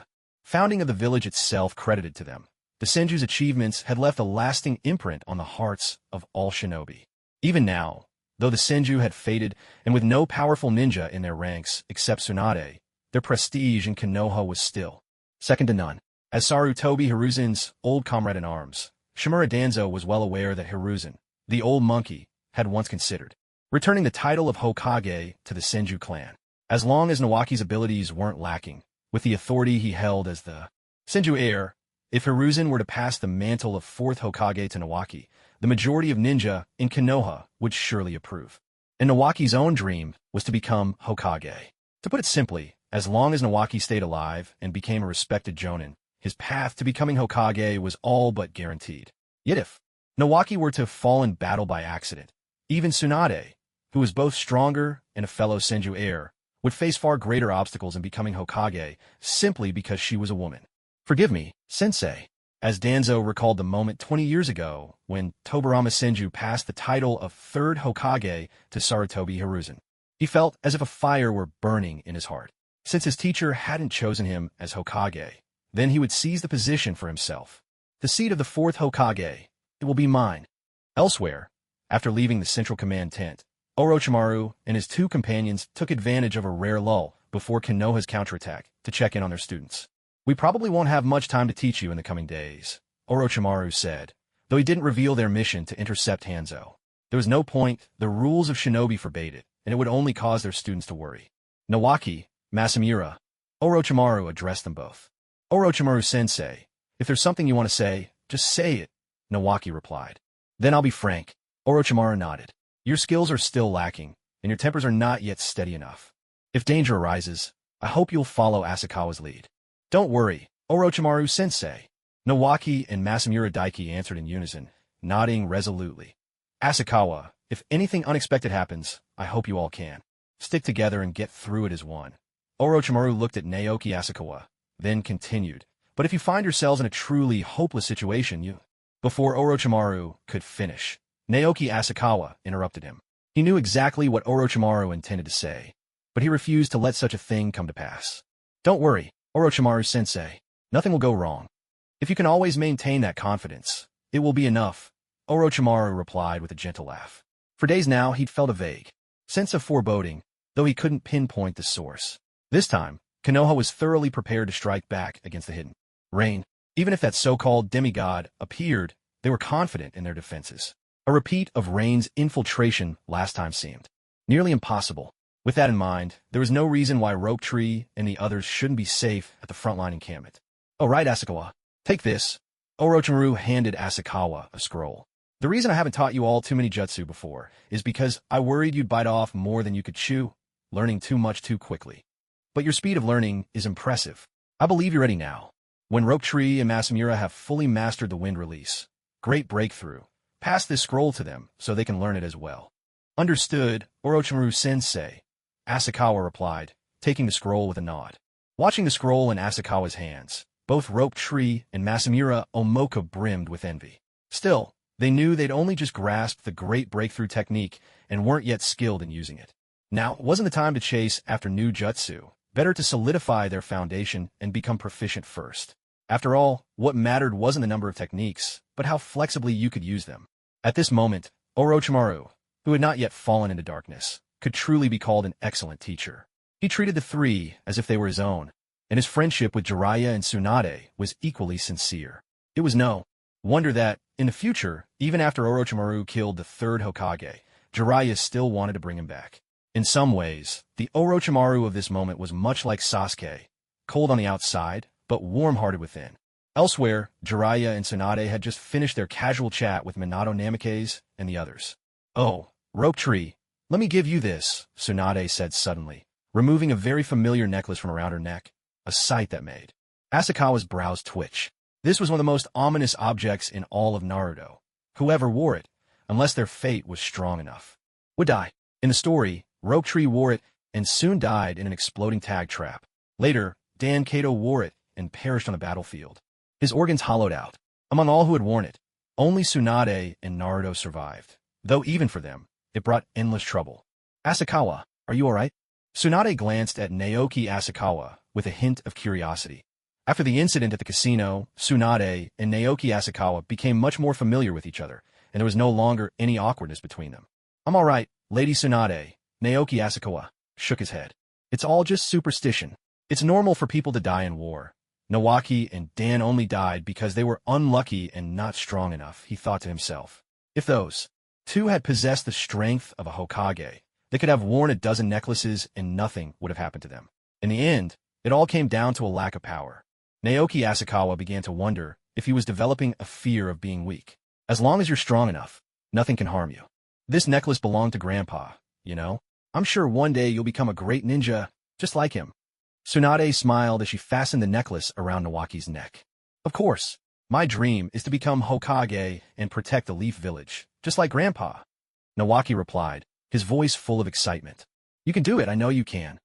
founding of the village itself credited to them. The Senju's achievements had left a lasting imprint on the hearts of all shinobi. Even now, though the Senju had faded and with no powerful ninja in their ranks except Tsunade, their prestige in Konoha was still second to none. As Sarutobi Hiruzen's old comrade in arms, Shimura Danzo was well aware that Hiruzen, the old monkey, had once considered returning the title of Hokage to the Senju clan. As long as Naoki's abilities weren't lacking, with the authority he held as the Senju heir, if Hiruzen were to pass the mantle of 4th Hokage to Naoki, the majority of ninja in Konoha would surely approve. And Naoki's own dream was to become Hokage. To put it simply, as long as Naoki stayed alive and became a respected Jonin, his path to becoming Hokage was all but guaranteed. Yet if Naoki were to fall in battle by accident, even Tsunade, who was both stronger and a fellow Senju heir, would face far greater obstacles in becoming Hokage simply because she was a woman. Forgive me, sensei. As Danzo recalled the moment 20 years ago when Tobarama Senju passed the title of 3rd Hokage to Sarutobi Hiruzen, he felt as if a fire were burning in his heart. Since his teacher hadn't chosen him as Hokage, then he would seize the position for himself. The seat of the 4th Hokage, it will be mine. Elsewhere, after leaving the Central Command tent, Orochimaru and his 2 companions took advantage of a rare lull before Konoha's counterattack to check in on their students. We probably won't have much time to teach you in the coming days, Orochimaru said, though he didn't reveal their mission to intercept Hanzo. There was no point, the rules of shinobi forbade it, and it would only cause their students to worry. Naoki, Masamura, Orochimaru addressed them both. Orochimaru-sensei, if there's something you want to say, just say it, Naoki replied. Then I'll be frank. Orochimaru nodded. Your skills are still lacking, and your tempers are not yet steady enough. If danger arises, I hope you'll follow Asakawa's lead. Don't worry, Orochimaru-sensei. Naoki and Masamura Daiki answered in unison, nodding resolutely. Asakawa, if anything unexpected happens, I hope you all can stick together and get through it as one. Orochimaru looked at Naoki Asakawa, then continued, but if you find yourselves in a truly hopeless situation, Before Orochimaru could finish, Naoki Asakawa interrupted him. He knew exactly what Orochimaru intended to say, but he refused to let such a thing come to pass. Don't worry, Orochimaru-sensei. Nothing will go wrong. If you can always maintain that confidence, it will be enough, Orochimaru replied with a gentle laugh. For days now he'd felt a vague sense of foreboding, though he couldn't pinpoint the source. This time, Konoha was thoroughly prepared to strike back against the hidden rain. Even if that so-called demigod appeared, they were confident in their defenses. A repeat of Rain's infiltration last time seemed nearly impossible. With that in mind, there was no reason why Rope Tree and the others shouldn't be safe at the frontline encampment. Oh right, Asakawa. Take this. Orochimaru handed Asakawa a scroll. The reason I haven't taught you all too many jutsu before is because I worried you'd bite off more than you could chew, learning too much too quickly. But your speed of learning is impressive. I believe you're ready now. When Rope Tree and Masamura have fully mastered the wind release, great breakthrough, pass this scroll to them so they can learn it as well. Understood, Orochimaru-sensei, Asakawa replied, taking the scroll with a nod. Watching the scroll in Asakawa's hands, both Rope Tree and Masamura Omoka brimmed with envy. Still, they knew they'd only just grasped the great breakthrough technique and weren't yet skilled in using it. Now, it wasn't the time to chase after new jutsu. Better to solidify their foundation and become proficient first. After all, what mattered wasn't the number of techniques, but how flexibly you could use them. At this moment, Orochimaru, who had not yet fallen into darkness, could truly be called an excellent teacher. He treated the three as if they were his own, and his friendship with Jiraiya and Tsunade was equally sincere. It was no wonder that, in the future, even after Orochimaru killed the third Hokage, Jiraiya still wanted to bring him back. In some ways, the Orochimaru of this moment was much like Sasuke, cold on the outside, but warm-hearted within. Elsewhere, Jiraiya and Tsunade had just finished their casual chat with Minato Namikaze and the others. "Oh, rope tree, let me give you this," Tsunade said suddenly, removing a very familiar necklace from around her neck, a sight that made Asakawa's brows twitch. This was one of the most ominous objects in all of Naruto. Whoever wore it, unless their fate was strong enough, would die. In the story, Rope Tree wore it and soon died in an exploding tag trap. Later, Dan Kato wore it and perished on the battlefield. His organs hollowed out. Among all who had worn it, only Tsunade and Naruto survived, though even for them, it brought endless trouble. "Asakawa, are you alright?" Tsunade glanced at Naoki Asakawa with a hint of curiosity. After the incident at the casino, Tsunade and Naoki Asakawa became much more familiar with each other, and there was no longer any awkwardness between them. "I'm alright, Lady Tsunade," Naoki Asakawa shook his head. "It's all just superstition. It's normal for people to die in war. Naoki and Dan only died because they were unlucky and not strong enough," he thought to himself. If those two had possessed the strength of a Hokage, they could have worn a dozen necklaces and nothing would have happened to them. In the end, it all came down to a lack of power. Naoki Asakawa began to wonder if he was developing a fear of being weak. As long as you're strong enough, nothing can harm you. "This necklace belonged to Grandpa, you know? I'm sure one day you'll become a great ninja, just like him." Tsunade smiled as she fastened the necklace around Naoki's neck. "Of course, my dream is to become Hokage and protect the Leaf Village, just like Grandpa." Naoki replied, his voice full of excitement. "You can do it, I know you can."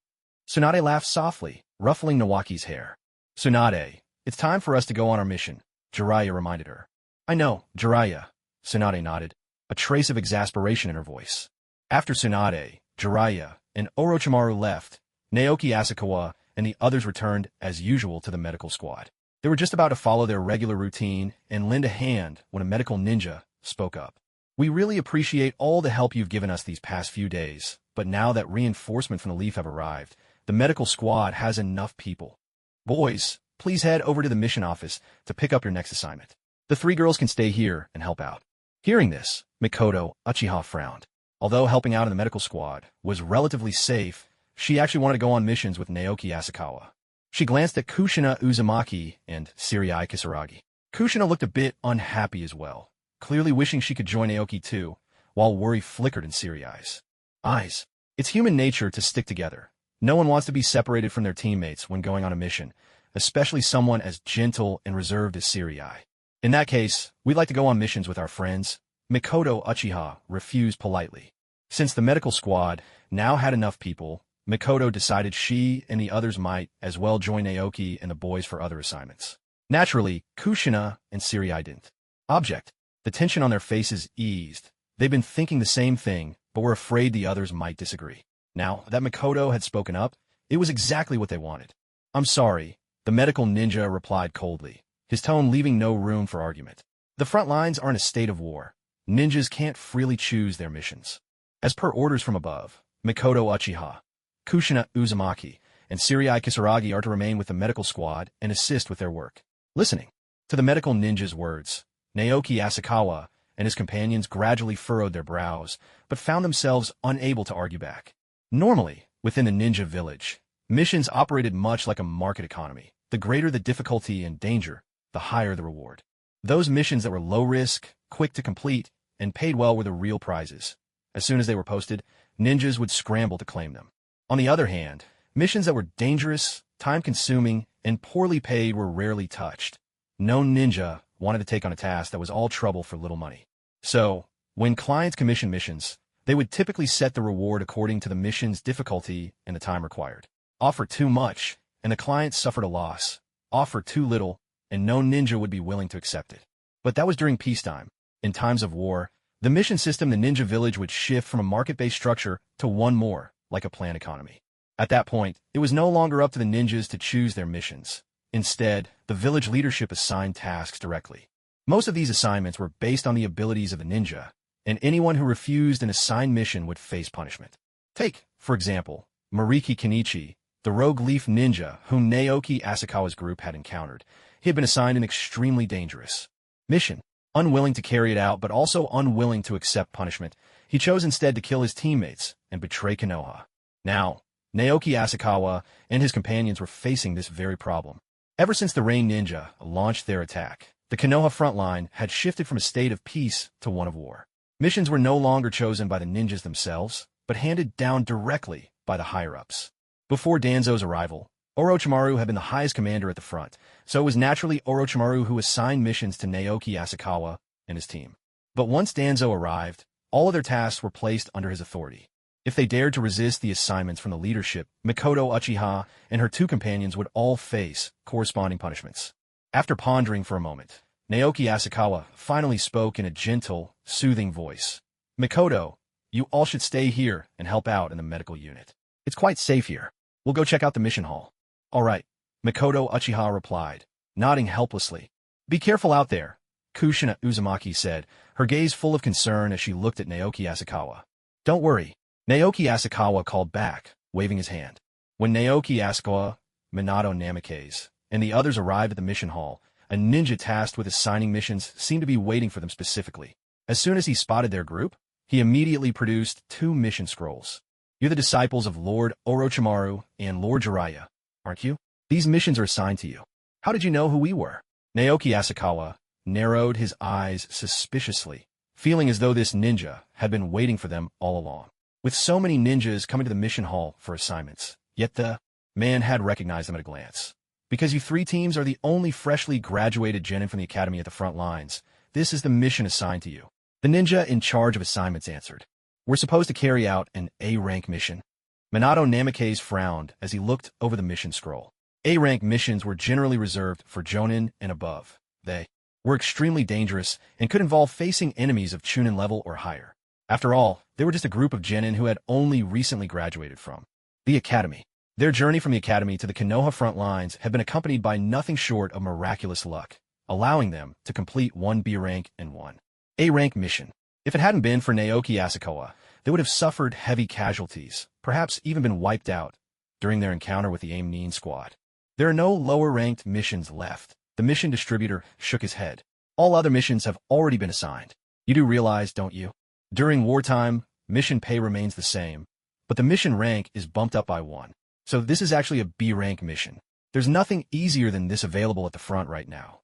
Tsunade laughed softly, ruffling Naoki's hair. "Tsunade, it's time for us to go on our mission," Jiraiya reminded her. "I know, Jiraiya," Tsunade nodded, a trace of exasperation in her voice. After Tsunade, Jiraiya, and Orochimaru left, Naoki Asakawa and the others returned as usual to the medical squad. They were just about to follow their regular routine and lend a hand when a medical ninja spoke up. "We really appreciate all the help you've given us these past few days, but now that reinforcement from the Leaf have arrived, the medical squad has enough people. Boys, please head over to the mission office to pick up your next assignment. The three girls can stay here and help out." Hearing this, Mikoto Uchiha frowned. Although helping out in the medical squad was relatively safe, she actually wanted to go on missions with Naoki Asakawa. She glanced at Kushina Uzumaki and Siriai Kisaragi. Kushina looked a bit unhappy as well, clearly wishing she could join Naoki too, while worry flickered in Siriai's eyes. It's human nature to stick together. No one wants to be separated from their teammates when going on a mission, especially someone as gentle and reserved as Siriai. "In that case, we'd like to go on missions with our friends," Mikoto Uchiha refused politely. Since the medical squad now had enough people, Mikoto decided she and the others might as well join Naoki and the boys for other assignments. Naturally, Kushina and Siriai didn't. Object. The tension on their faces eased. They'd been thinking the same thing, but were afraid the others might disagree. Now that Mikoto had spoken up, it was exactly what they wanted. "I'm sorry," the medical ninja replied coldly, his tone leaving no room for argument. "The front lines are in a state of war. Ninjas can't freely choose their missions. As per orders from above, Mikoto Uchiha, Kushina Uzumaki, and Siriai Kisaragi are to remain with the medical squad and assist with their work." Listening to the medical ninja's words, Naoki Asakawa and his companions gradually furrowed their brows, but found themselves unable to argue back. Normally, within the ninja village, missions operated much like a market economy. The greater the difficulty and danger, the higher the reward. Those missions that were low risk, quick to complete, and paid well were the real prizes. As soon as they were posted, ninjas would scramble to claim them. On the other hand, missions that were dangerous, time-consuming, and poorly paid were rarely touched. No ninja wanted to take on a task that was all trouble for little money. So, when clients commissioned missions, they would typically set the reward according to the mission's difficulty and the time required. Offer too much, and the client suffered a loss. Offer too little, and no ninja would be willing to accept it. But that was during peacetime. In times of war, the mission system in the ninja village would shift from a market-based structure to one more like a planned economy. At that point, it was no longer up to the ninjas to choose their missions. Instead, the village leadership assigned tasks directly. Most of these assignments were based on the abilities of the ninja, and anyone who refused an assigned mission would face punishment. Take, for example, Mariki Kenichi, the rogue leaf ninja whom Naoki Asakawa's group had encountered. He had been assigned an extremely dangerous mission. Unwilling to carry it out, but also unwilling to accept punishment, he chose instead to kill his teammates and betray Konoha. Now, Naoki Asakawa and his companions were facing this very problem. Ever since the Rain Ninja launched their attack, the Konoha front line had shifted from a state of peace to one of war. Missions were no longer chosen by the ninjas themselves, but handed down directly by the higher-ups. Before Danzo's arrival, Orochimaru had been the highest commander at the front, so it was naturally Orochimaru who assigned missions to Naoki Asakawa and his team. But once Danzo arrived, all of their tasks were placed under his authority. If they dared to resist the assignments from the leadership, Mikoto Uchiha and her two companions would all face corresponding punishments. After pondering for a moment, Naoki Asakawa finally spoke in a gentle, soothing voice. "Mikoto, you all should stay here and help out in the medical unit. It's quite safe here. We'll go check out the mission hall." "All right," Mikoto Uchiha replied, nodding helplessly. "Be careful out there," Kushina Uzumaki said, her gaze full of concern as she looked at Naoki Asakawa. "Don't worry," Naoki Asakawa called back, waving his hand. When Naoki Asakawa, Minato Namikaze, and the others arrived at the mission hall, a ninja tasked with assigning missions seemed to be waiting for them specifically. As soon as he spotted their group, he immediately produced 2 mission scrolls. "You're the disciples of Lord Orochimaru and Lord Jiraiya, aren't you? These missions are assigned to you. How did you know who we were?" Naoki Asakawa narrowed his eyes suspiciously, feeling as though this ninja had been waiting for them all along. With so many ninjas coming to the mission hall for assignments, yet the man had recognized them at a glance. "Because you 3 teams are the only freshly graduated genin from the academy at the front lines, this is the mission assigned to you." The ninja in charge of assignments answered. "We're supposed to carry out an A-rank mission." Minato Namikaze frowned as he looked over the mission scroll. A-rank missions were generally reserved for Jonin and above. They were extremely dangerous and could involve facing enemies of Chunin level or higher. After all, they were just a group of genin who had only recently graduated from the academy. Their journey from the academy to the Konoha front lines had been accompanied by nothing short of miraculous luck, allowing them to complete 1 B-rank and 1 A-rank mission. If it hadn't been for Naoki Asakawa, they would have suffered heavy casualties, perhaps even been wiped out, during their encounter with the Aim Nin squad. "There are no lower-ranked missions left." The mission distributor shook his head. "All other missions have already been assigned. You do realize, don't you? During wartime, mission pay remains the same, but the mission rank is bumped up by 1. So this is actually a B-rank mission. There's nothing easier than this available at the front right now."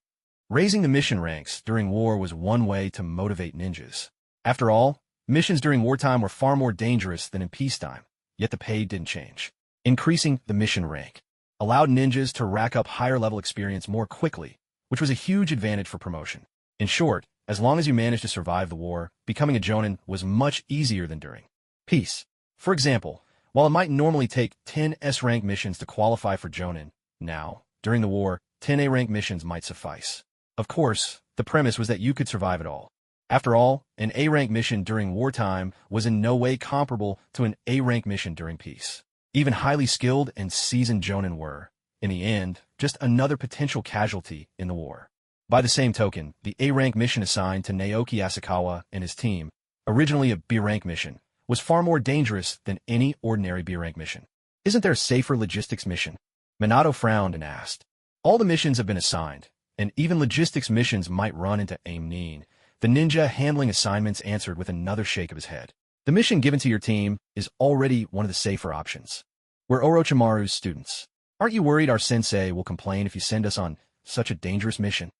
Raising the mission ranks during war was one way to motivate ninjas. After all, missions during wartime were far more dangerous than in peacetime, yet the pay didn't change. Increasing the mission rank allowed ninjas to rack up higher-level experience more quickly, which was a huge advantage for promotion. In short, as long as you managed to survive the war, becoming a Jonin was much easier than during peace. For example, while it might normally take 10 S-rank missions to qualify for Jonin, now, during the war, 10 A-rank missions might suffice. Of course, the premise was that you could survive it all. After all, an A-rank mission during wartime was in no way comparable to an A-rank mission during peace. Even highly skilled and seasoned Jonin were, in the end, just another potential casualty in the war. By the same token, the A-rank mission assigned to Naoki Asakawa and his team, originally a B-rank mission, was far more dangerous than any ordinary B-rank mission. "Isn't there a safer logistics mission?" Minato frowned and asked. "All the missions have been assigned, and even logistics missions might run into Aim Nin." The ninja handling assignments answered with another shake of his head. "The mission given to your team is already one of the safer options. We're Orochimaru's students. Aren't you worried our sensei will complain if you send us on such a dangerous mission?"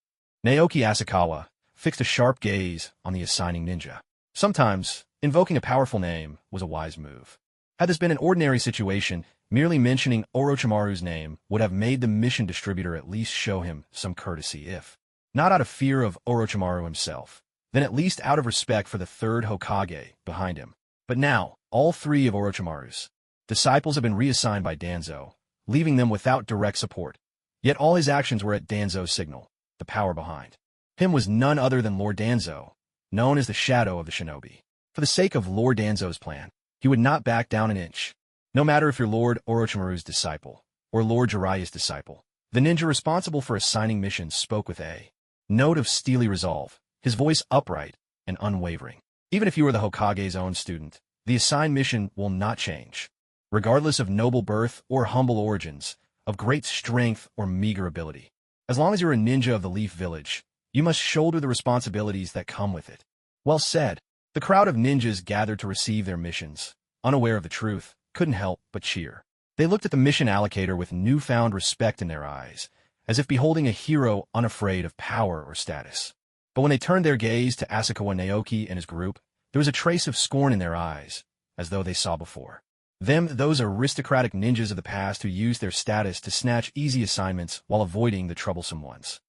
Naoki Asakawa fixed a sharp gaze on the assigning ninja. Sometimes, invoking a powerful name was a wise move. Had this been an ordinary situation, merely mentioning Orochimaru's name would have made the mission distributor at least show him some courtesy, if not out of fear of Orochimaru himself, then at least out of respect for the 3rd Hokage behind him. But now, all 3 of Orochimaru's disciples have been reassigned by Danzo, leaving them without direct support. Yet all his actions were at Danzo's signal. The power behind him was none other than Lord Danzo, known as the Shadow of the Shinobi. For the sake of Lord Danzo's plan, he would not back down an inch. No matter if you're Lord Orochimaru's disciple or Lord Jiraiya's disciple, the ninja responsible for assigning missions spoke with a note of steely resolve, his voice upright and unwavering. "Even if you are the Hokage's own student, the assigned mission will not change. Regardless of noble birth or humble origins, of great strength or meager ability. As long as you're a ninja of the Leaf Village, you must shoulder the responsibilities that come with it." Well said. The crowd of ninjas gathered to receive their missions, unaware of the truth, couldn't help but cheer. They looked at the mission allocator with newfound respect in their eyes, as if beholding a hero unafraid of power or status. But when they turned their gaze to Asakawa Naoki and his group, there was a trace of scorn in their eyes, as though they saw before. Those aristocratic ninjas of the past who used their status to snatch easy assignments while avoiding the troublesome ones.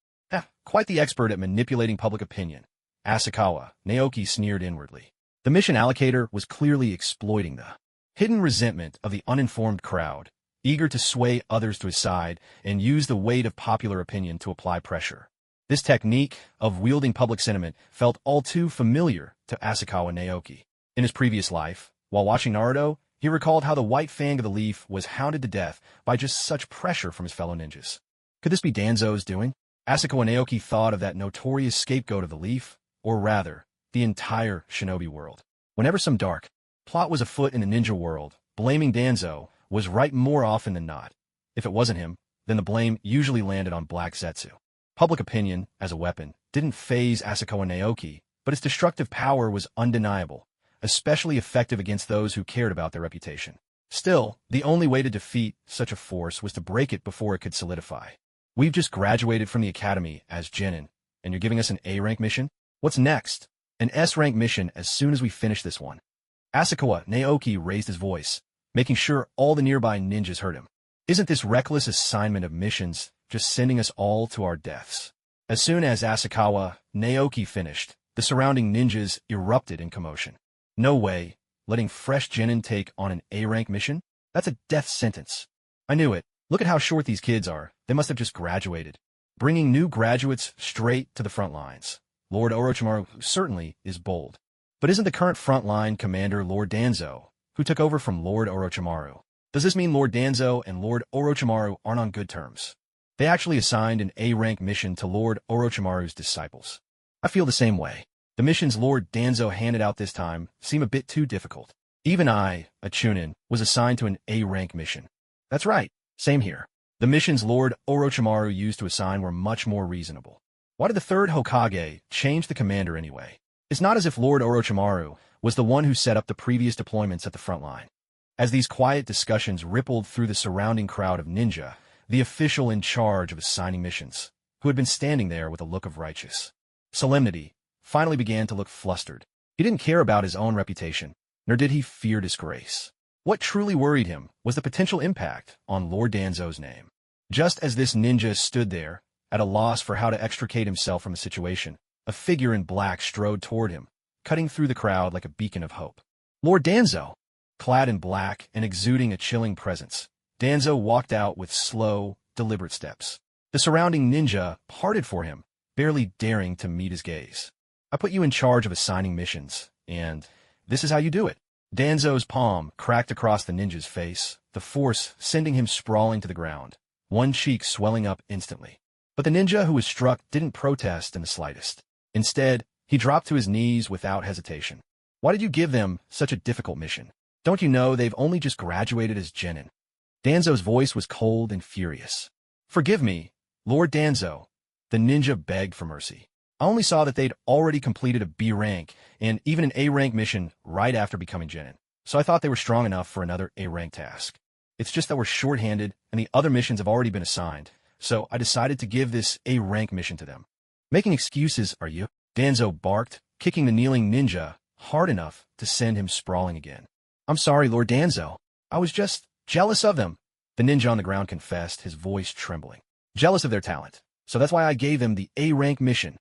Quite the expert at manipulating public opinion. Asakawa, Naoki sneered inwardly. The mission allocator was clearly exploiting the hidden resentment of the uninformed crowd, eager to sway others to his side and use the weight of popular opinion to apply pressure. This technique of wielding public sentiment felt all too familiar to Asakawa Naoki. In his previous life, while watching Naruto, he recalled how the white fang of the leaf was hounded to death by just such pressure from his fellow ninjas. Could this be Danzo's doing? Asakawa Naoki thought of that notorious scapegoat of the leaf, or rather, the entire shinobi world. Whenever some dark plot was afoot in the ninja world, blaming Danzo was right more often than not. If it wasn't him, then the blame usually landed on Black Zetsu. Public opinion, as a weapon, didn't faze Asakawa Naoki, but its destructive power was undeniable, especially effective against those who cared about their reputation. Still, the only way to defeat such a force was to break it before it could solidify. We've just graduated from the academy as Jonin, and you're giving us an A-rank mission? What's next? An S-rank mission as soon as we finish this one. Asakawa Naoki raised his voice, making sure all the nearby ninjas heard him. Isn't this reckless assignment of missions just sending us all to our deaths? As soon as Asakawa Naoki finished, the surrounding ninjas erupted in commotion. No way, letting fresh Jonin take on an A-rank mission? That's a death sentence. I knew it. Look at how short these kids are. They must have just graduated. Bringing new graduates straight to the front lines. Lord Orochimaru certainly is bold. But isn't the current frontline commander Lord Danzo, who took over from Lord Orochimaru? Does this mean Lord Danzo and Lord Orochimaru aren't on good terms? They actually assigned an A-rank mission to Lord Orochimaru's disciples. I feel the same way. The missions Lord Danzo handed out this time seem a bit too difficult. Even I, a Chunin, was assigned to an A-rank mission. That's right, same here. The missions Lord Orochimaru used to assign were much more reasonable. Why did the third Hokage change the commander anyway? It's not as if Lord Orochimaru was the one who set up the previous deployments at the front line. As these quiet discussions rippled through the surrounding crowd of ninja, the official in charge of assigning missions, who had been standing there with a look of righteous solemnity, finally began to look flustered. He didn't care about his own reputation, nor did he fear disgrace. What truly worried him was the potential impact on Lord Danzo's name. Just as this ninja stood there, at a loss for how to extricate himself from the situation, a figure in black strode toward him, cutting through the crowd like a beacon of hope. Lord Danzo! Clad in black and exuding a chilling presence, Danzo walked out with slow, deliberate steps. The surrounding ninja parted for him, barely daring to meet his gaze. I put you in charge of assigning missions, and this is how you do it. Danzo's palm cracked across the ninja's face, the force sending him sprawling to the ground, one cheek swelling up instantly. But the ninja who was struck didn't protest in the slightest. Instead, he dropped to his knees without hesitation. Why did you give them such a difficult mission? Don't you know they've only just graduated as Jonin? Danzo's voice was cold and furious. Forgive me, Lord Danzo. The ninja begged for mercy. I only saw that they'd already completed a B rank and even an A rank mission right after becoming Jonin, so I thought they were strong enough for another A rank task. It's just that we're short-handed and the other missions have already been assigned, so I decided to give this A rank mission to them. Making excuses, are you? Danzo barked, kicking the kneeling ninja hard enough to send him sprawling again. I'm sorry, Lord Danzo. I was just jealous of them. The ninja on the ground confessed, his voice trembling. Jealous of their talent. So that's why I gave them the A rank mission.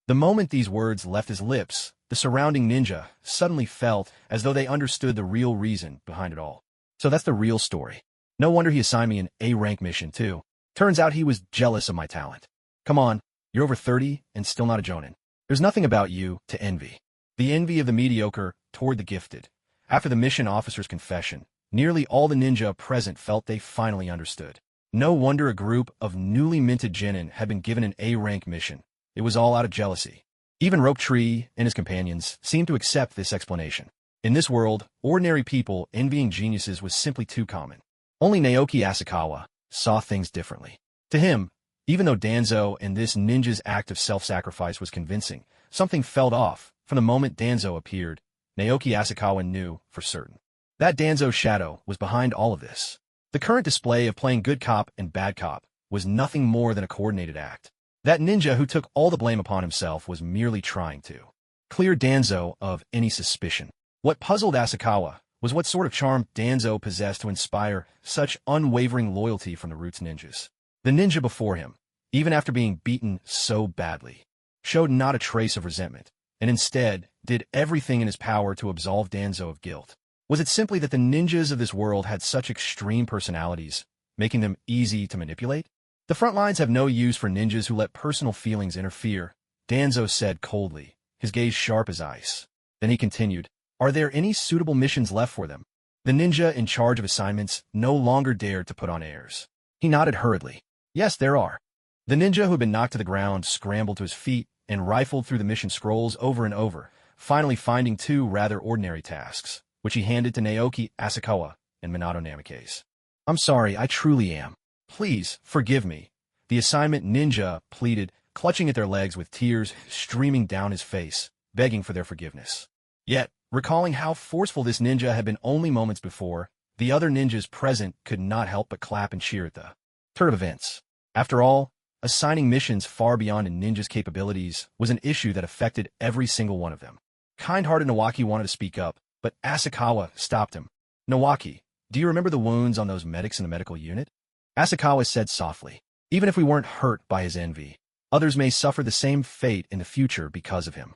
The moment these words left his lips, the surrounding ninja suddenly felt as though they understood the real reason behind it all. So that's the real story. No wonder he assigned me an A rank mission, too. Turns out he was jealous of my talent. Come on, you're over 30 and still not a Jonin. There's nothing about you to envy. The envy of the mediocre toward the gifted. After the mission officer's confession, nearly all the ninja present felt they finally understood. No wonder a group of newly minted Jonin had been given an A rank mission. It was all out of jealousy. Even Rope Tree and his companions seemed to accept this explanation. In this world, ordinary people envying geniuses was simply too common. Only Naoki Asakawa saw things differently. To him, even though Danzo and this ninja's act of self-sacrifice was convincing, something felt off. From the moment Danzo appeared, Naoki Asakawa knew for certain that Danzo's shadow was behind all of this. The current display of playing good cop and bad cop was nothing more than a coordinated act. That ninja who took all the blame upon himself was merely trying to clear Danzo of any suspicion. What puzzled Asakawa was what sort of charm Danzo possessed to inspire such unwavering loyalty from the Roots ninjas. The ninja before him, even after being beaten so badly, showed not a trace of resentment, and instead did everything in his power to absolve Danzo of guilt. Was it simply that the ninjas of this world had such extreme personalities, making them easy to manipulate? The front lines have no use for ninjas who let personal feelings interfere, Danzo said coldly, his gaze sharp as ice. Then he continued, "Are there any suitable missions left for them?" The ninja in charge of assignments no longer dared to put on airs. He nodded hurriedly. "Yes, there are." The ninja who had been knocked to the ground scrambled to his feet and rifled through the mission scrolls over and over, finally finding two rather ordinary tasks, which he handed to Naoki, Asakawa, and Minato Namikaze. "I'm sorry, I truly am. Please, forgive me," the assignment ninja pleaded, clutching at their legs with tears streaming down his face, begging for their forgiveness. Yet, recalling how forceful this ninja had been only moments before, the other ninjas present could not help but clap and cheer at the turn of events. After all, assigning missions far beyond a ninja's capabilities was an issue that affected every single one of them. Kind-hearted Naoki wanted to speak up, but Asakawa stopped him. "Naoki, do you remember the wounds on those medics in the medical unit?" Asakawa said softly. "Even if we weren't hurt by his envy, others may suffer the same fate in the future because of him."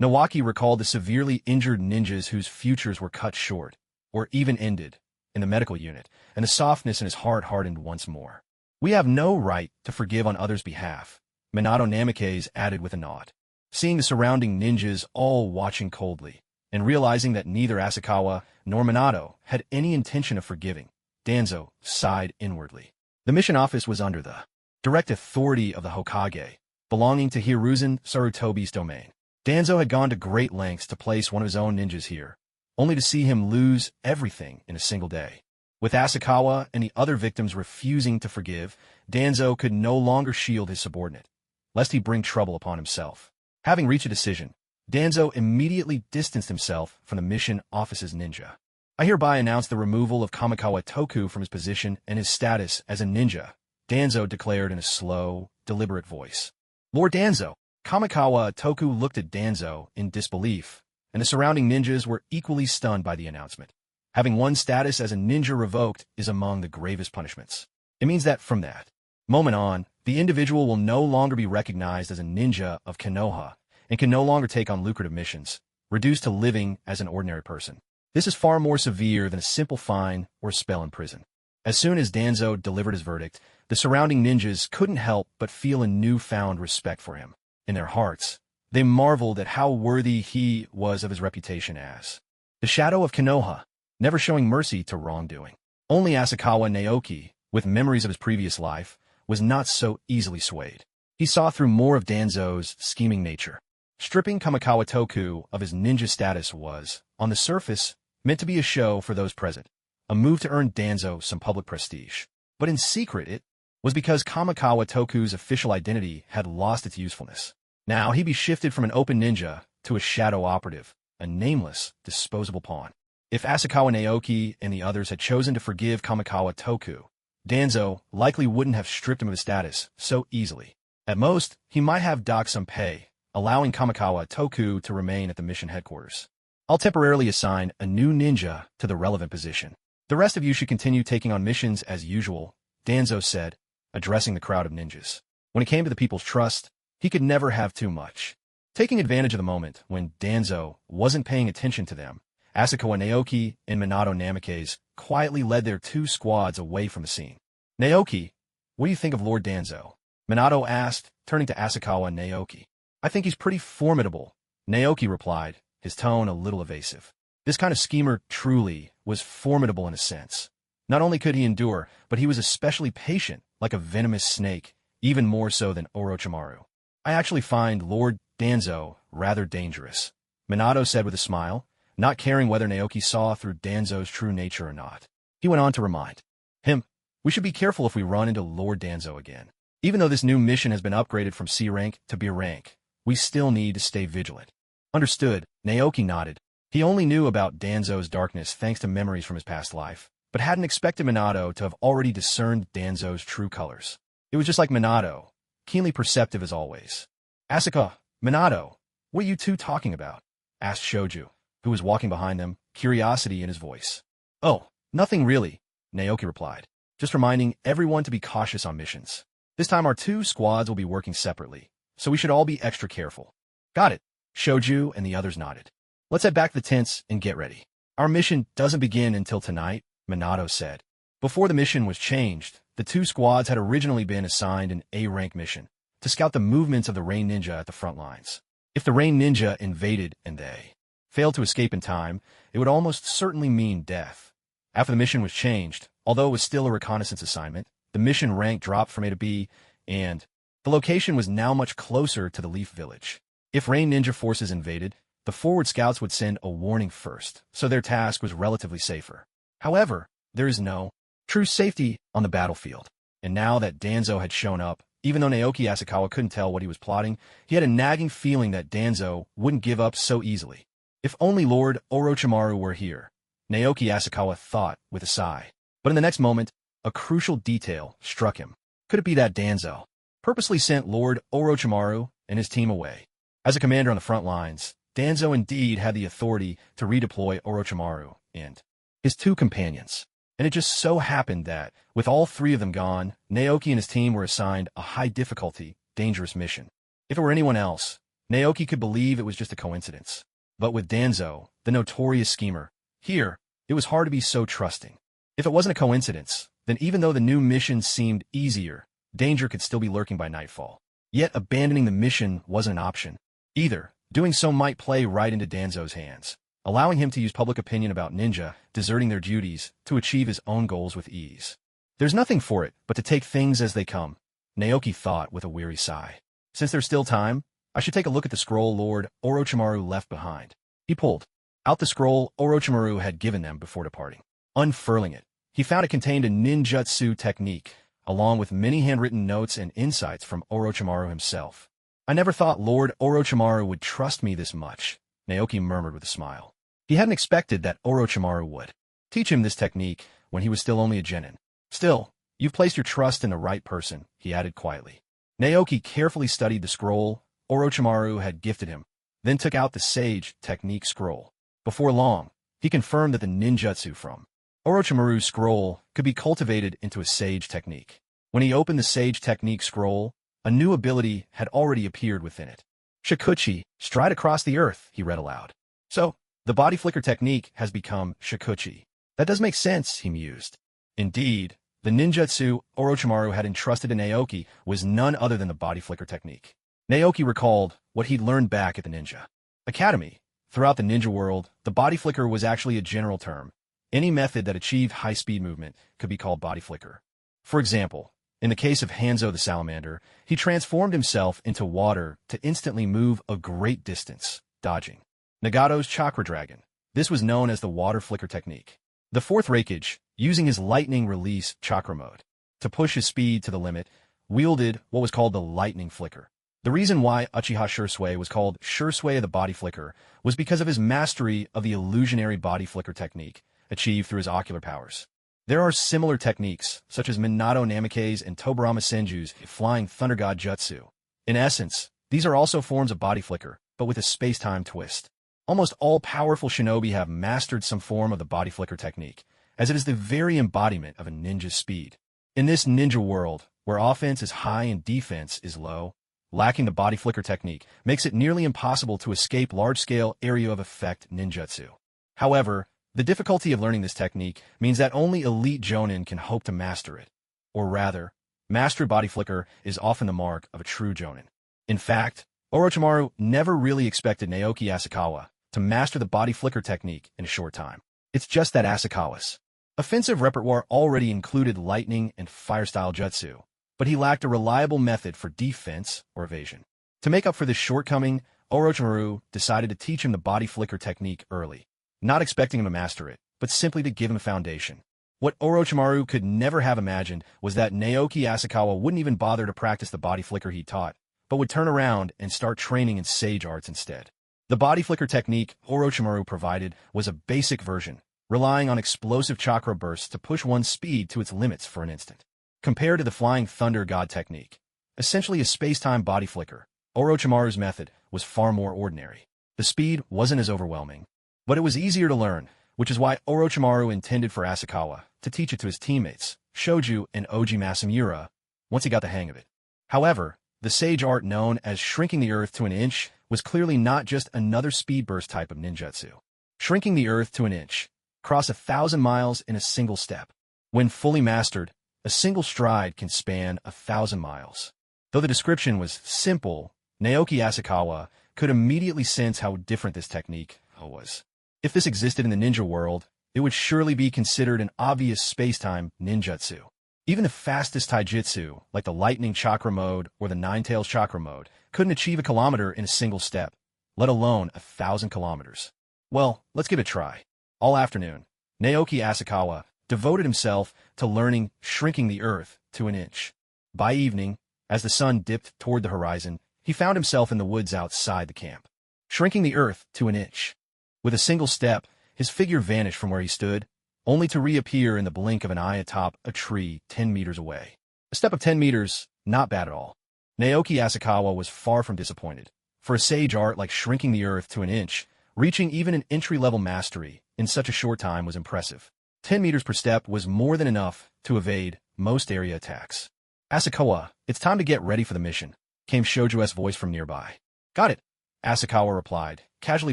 Naoki recalled the severely injured ninjas whose futures were cut short, or even ended, in the medical unit, and the softness in his heart hardened once more. "We have no right to forgive on others' behalf," Minato Namikaze added with a nod. Seeing the surrounding ninjas all watching coldly, and realizing that neither Asakawa nor Minato had any intention of forgiving, Danzo sighed inwardly. The mission office was under the direct authority of the Hokage, belonging to Hiruzen Sarutobi's domain. Danzo had gone to great lengths to place one of his own ninjas here, only to see him lose everything in a single day. With Asakawa and the other victims refusing to forgive, Danzo could no longer shield his subordinate, lest he bring trouble upon himself. Having reached a decision, Danzo immediately distanced himself from the mission office's ninja. "I hereby announce the removal of Kamikawa Toku from his position and his status as a ninja," Danzo declared in a slow, deliberate voice. "Lord Danzo!" Kamikawa Toku looked at Danzo in disbelief, and the surrounding ninjas were equally stunned by the announcement. Having one's status as a ninja revoked is among the gravest punishments. It means that from that moment on, the individual will no longer be recognized as a ninja of Konoha and can no longer take on lucrative missions, reduced to living as an ordinary person. This is far more severe than a simple fine or spell in prison. As soon as Danzo delivered his verdict, the surrounding ninjas couldn't help but feel a newfound respect for him. In their hearts, they marveled at how worthy he was of his reputation as the Shadow of Konoha, never showing mercy to wrongdoing. Only Asakawa Naoki, with memories of his previous life, was not so easily swayed. He saw through more of Danzo's scheming nature. Stripping Kamikawa Toku of his ninja status was, on the surface, meant to be a show for those present, a move to earn Danzo some public prestige. But in secret it was because Kamikawa Toku's official identity had lost its usefulness. Now he'd be shifted from an open ninja to a shadow operative, a nameless, disposable pawn. If Asakawa Naoki and the others had chosen to forgive Kamikawa Toku, Danzo likely wouldn't have stripped him of his status so easily. At most, he might have docked some pay, allowing Kamikawa Toku to remain at the mission headquarters. "I'll temporarily assign a new ninja to the relevant position. The rest of you should continue taking on missions as usual," Danzo said, addressing the crowd of ninjas. When it came to the people's trust, he could never have too much. Taking advantage of the moment when Danzo wasn't paying attention to them, Asakawa Naoki and Minato Namikaze quietly led their two squads away from the scene. "Naoki, what do you think of Lord Danzo?" Minato asked, turning to Asakawa Naoki. "I think he's pretty formidable," Naoki replied, his tone a little evasive. This kind of schemer truly was formidable in a sense. Not only could he endure, but he was especially patient, like a venomous snake, even more so than Orochimaru. "I actually find Lord Danzo rather dangerous," Minato said with a smile, not caring whether Naoki saw through Danzo's true nature or not. He went on to remind him, "We should be careful if we run into Lord Danzo again. Even though this new mission has been upgraded from C rank to B rank, we still need to stay vigilant." "Understood," Naoki nodded. He only knew about Danzo's darkness thanks to memories from his past life, but hadn't expected Minato to have already discerned Danzo's true colors. It was just like Minato, keenly perceptive as always. Asuka, Minato, what are you two talking about? Asked Shoju, who was walking behind them, curiosity in his voice. Oh, nothing really, Naoki replied. Just reminding everyone to be cautious on missions. This time our two squads will be working separately, so we should all be extra careful. Got it, Shoju and the others nodded. Let's head back to the tents and get ready. Our mission doesn't begin until tonight, Minato said. Before the mission was changed, the two squads had originally been assigned an A-rank mission to scout the movements of the Rain Ninja at the front lines. If the Rain Ninja invaded and they failed to escape in time, it would almost certainly mean death. After the mission was changed, although it was still a reconnaissance assignment, the mission rank dropped from A to B, and the location was now much closer to the Leaf Village. If Rain Ninja forces invaded, the forward scouts would send a warning first, so their task was relatively safer. However, there is no true safety on the battlefield. And now that Danzo had shown up, even though Naoki Asakawa couldn't tell what he was plotting, he had a nagging feeling that Danzo wouldn't give up so easily. If only Lord Orochimaru were here, Naoki Asakawa thought with a sigh. But in the next moment, a crucial detail struck him. Could it be that Danzo purposely sent Lord Orochimaru and his team away? As a commander on the front lines, Danzo indeed had the authority to redeploy Orochimaru and his two companions. And it just so happened that, with all three of them gone, Naoki and his team were assigned a high-difficulty, dangerous mission. If it were anyone else, Naoki could believe it was just a coincidence. But with Danzo, the notorious schemer, here, it was hard to be so trusting. If it wasn't a coincidence, then even though the new mission seemed easier, danger could still be lurking by nightfall. Yet abandoning the mission wasn't an option. Either, doing so might play right into Danzo's hands, allowing him to use public opinion about ninja deserting their duties to achieve his own goals with ease. There's nothing for it but to take things as they come, Naoki thought with a weary sigh. Since there's still time, I should take a look at the scroll Lord Orochimaru left behind. He pulled out the scroll Orochimaru had given them before departing. Unfurling it, he found it contained a ninjutsu technique, along with many handwritten notes and insights from Orochimaru himself. I never thought Lord Orochimaru would trust me this much, Naoki murmured with a smile. He hadn't expected that Orochimaru would teach him this technique when he was still only a genin. Still, you've placed your trust in the right person, he added quietly. Naoki carefully studied the scroll Orochimaru had gifted him, then took out the Sage Technique scroll. Before long, he confirmed that the ninjutsu from Orochimaru's scroll could be cultivated into a Sage Technique. When he opened the Sage Technique scroll, a new ability had already appeared within it. Shikuchi, stride across the earth, he read aloud. So, the body flicker technique has become Shikuchi. That does make sense, he mused. Indeed, the ninjutsu Orochimaru had entrusted to Naoki was none other than the body flicker technique. Naoki recalled what he'd learned back at the Ninja Academy. Throughout the ninja world, the body flicker was actually a general term. Any method that achieved high-speed movement could be called body flicker. For example, in the case of Hanzo the Salamander, he transformed himself into water to instantly move a great distance, dodging Nagato's Chakra Dragon. This was known as the water flicker technique. The fourth Raikage, using his lightning release chakra mode to push his speed to the limit, wielded what was called the lightning flicker. The reason why Uchiha Shursui was called Shursui of the body flicker was because of his mastery of the illusionary body flicker technique, achieved through his ocular powers. There are similar techniques, such as Minato Namikaze and Tobarama Senju's Flying Thunder God Jutsu. In essence, these are also forms of body flicker, but with a space-time twist. Almost all powerful shinobi have mastered some form of the body flicker technique, as it is the very embodiment of a ninja's speed. In this ninja world, where offense is high and defense is low, lacking the body flicker technique makes it nearly impossible to escape large-scale area of effect ninjutsu. However, the difficulty of learning this technique means that only elite Jonin can hope to master it. Or rather, master body flicker is often the mark of a true Jonin. In fact, Orochimaru never really expected Naoki Asakawa to master the body flicker technique in a short time. It's just that Asakawa's offensive repertoire already included lightning and fire-style jutsu, but he lacked a reliable method for defense or evasion. To make up for this shortcoming, Orochimaru decided to teach him the body flicker technique early, not expecting him to master it, but simply to give him a foundation. What Orochimaru could never have imagined was that Naoki Asakawa wouldn't even bother to practice the body flicker he taught, but would turn around and start training in sage arts instead. The body flicker technique Orochimaru provided was a basic version, relying on explosive chakra bursts to push one's speed to its limits for an instant. Compared to the flying thunder god technique, essentially a space-time body flicker, Orochimaru's method was far more ordinary. The speed wasn't as overwhelming, but it was easier to learn, which is why Orochimaru intended for Asakawa to teach it to his teammates, Shoju and Oji Masamura, once he got the hang of it. However, the sage art known as shrinking the earth to an inch was clearly not just another speed burst type of ninjutsu. Shrinking the earth to an inch, cross 1,000 miles in a single step. When fully mastered, a single stride can span 1,000 miles. Though the description was simple, Naoki Asakawa could immediately sense how different this technique was. If this existed in the ninja world, it would surely be considered an obvious space-time ninjutsu. Even the fastest taijutsu, like the lightning chakra mode or the Ninetails chakra mode, couldn't achieve a kilometer in a single step, let alone 1,000 kilometers. Well, let's give it a try. All afternoon, Naoki Asakawa devoted himself to learning shrinking the earth to an inch. By evening, as the sun dipped toward the horizon, he found himself in the woods outside the camp. Shrinking the earth to an inch. With a single step, his figure vanished from where he stood, only to reappear in the blink of an eye atop a tree 10 meters away. A step of 10 meters, not bad at all. Naoki Asakawa was far from disappointed. For a sage art like shrinking the earth to an inch, reaching even an entry-level mastery in such a short time was impressive. 10 meters per step was more than enough to evade most area attacks. Asakawa, it's time to get ready for the mission, came Shoju's voice from nearby. Got it, Asakawa replied, casually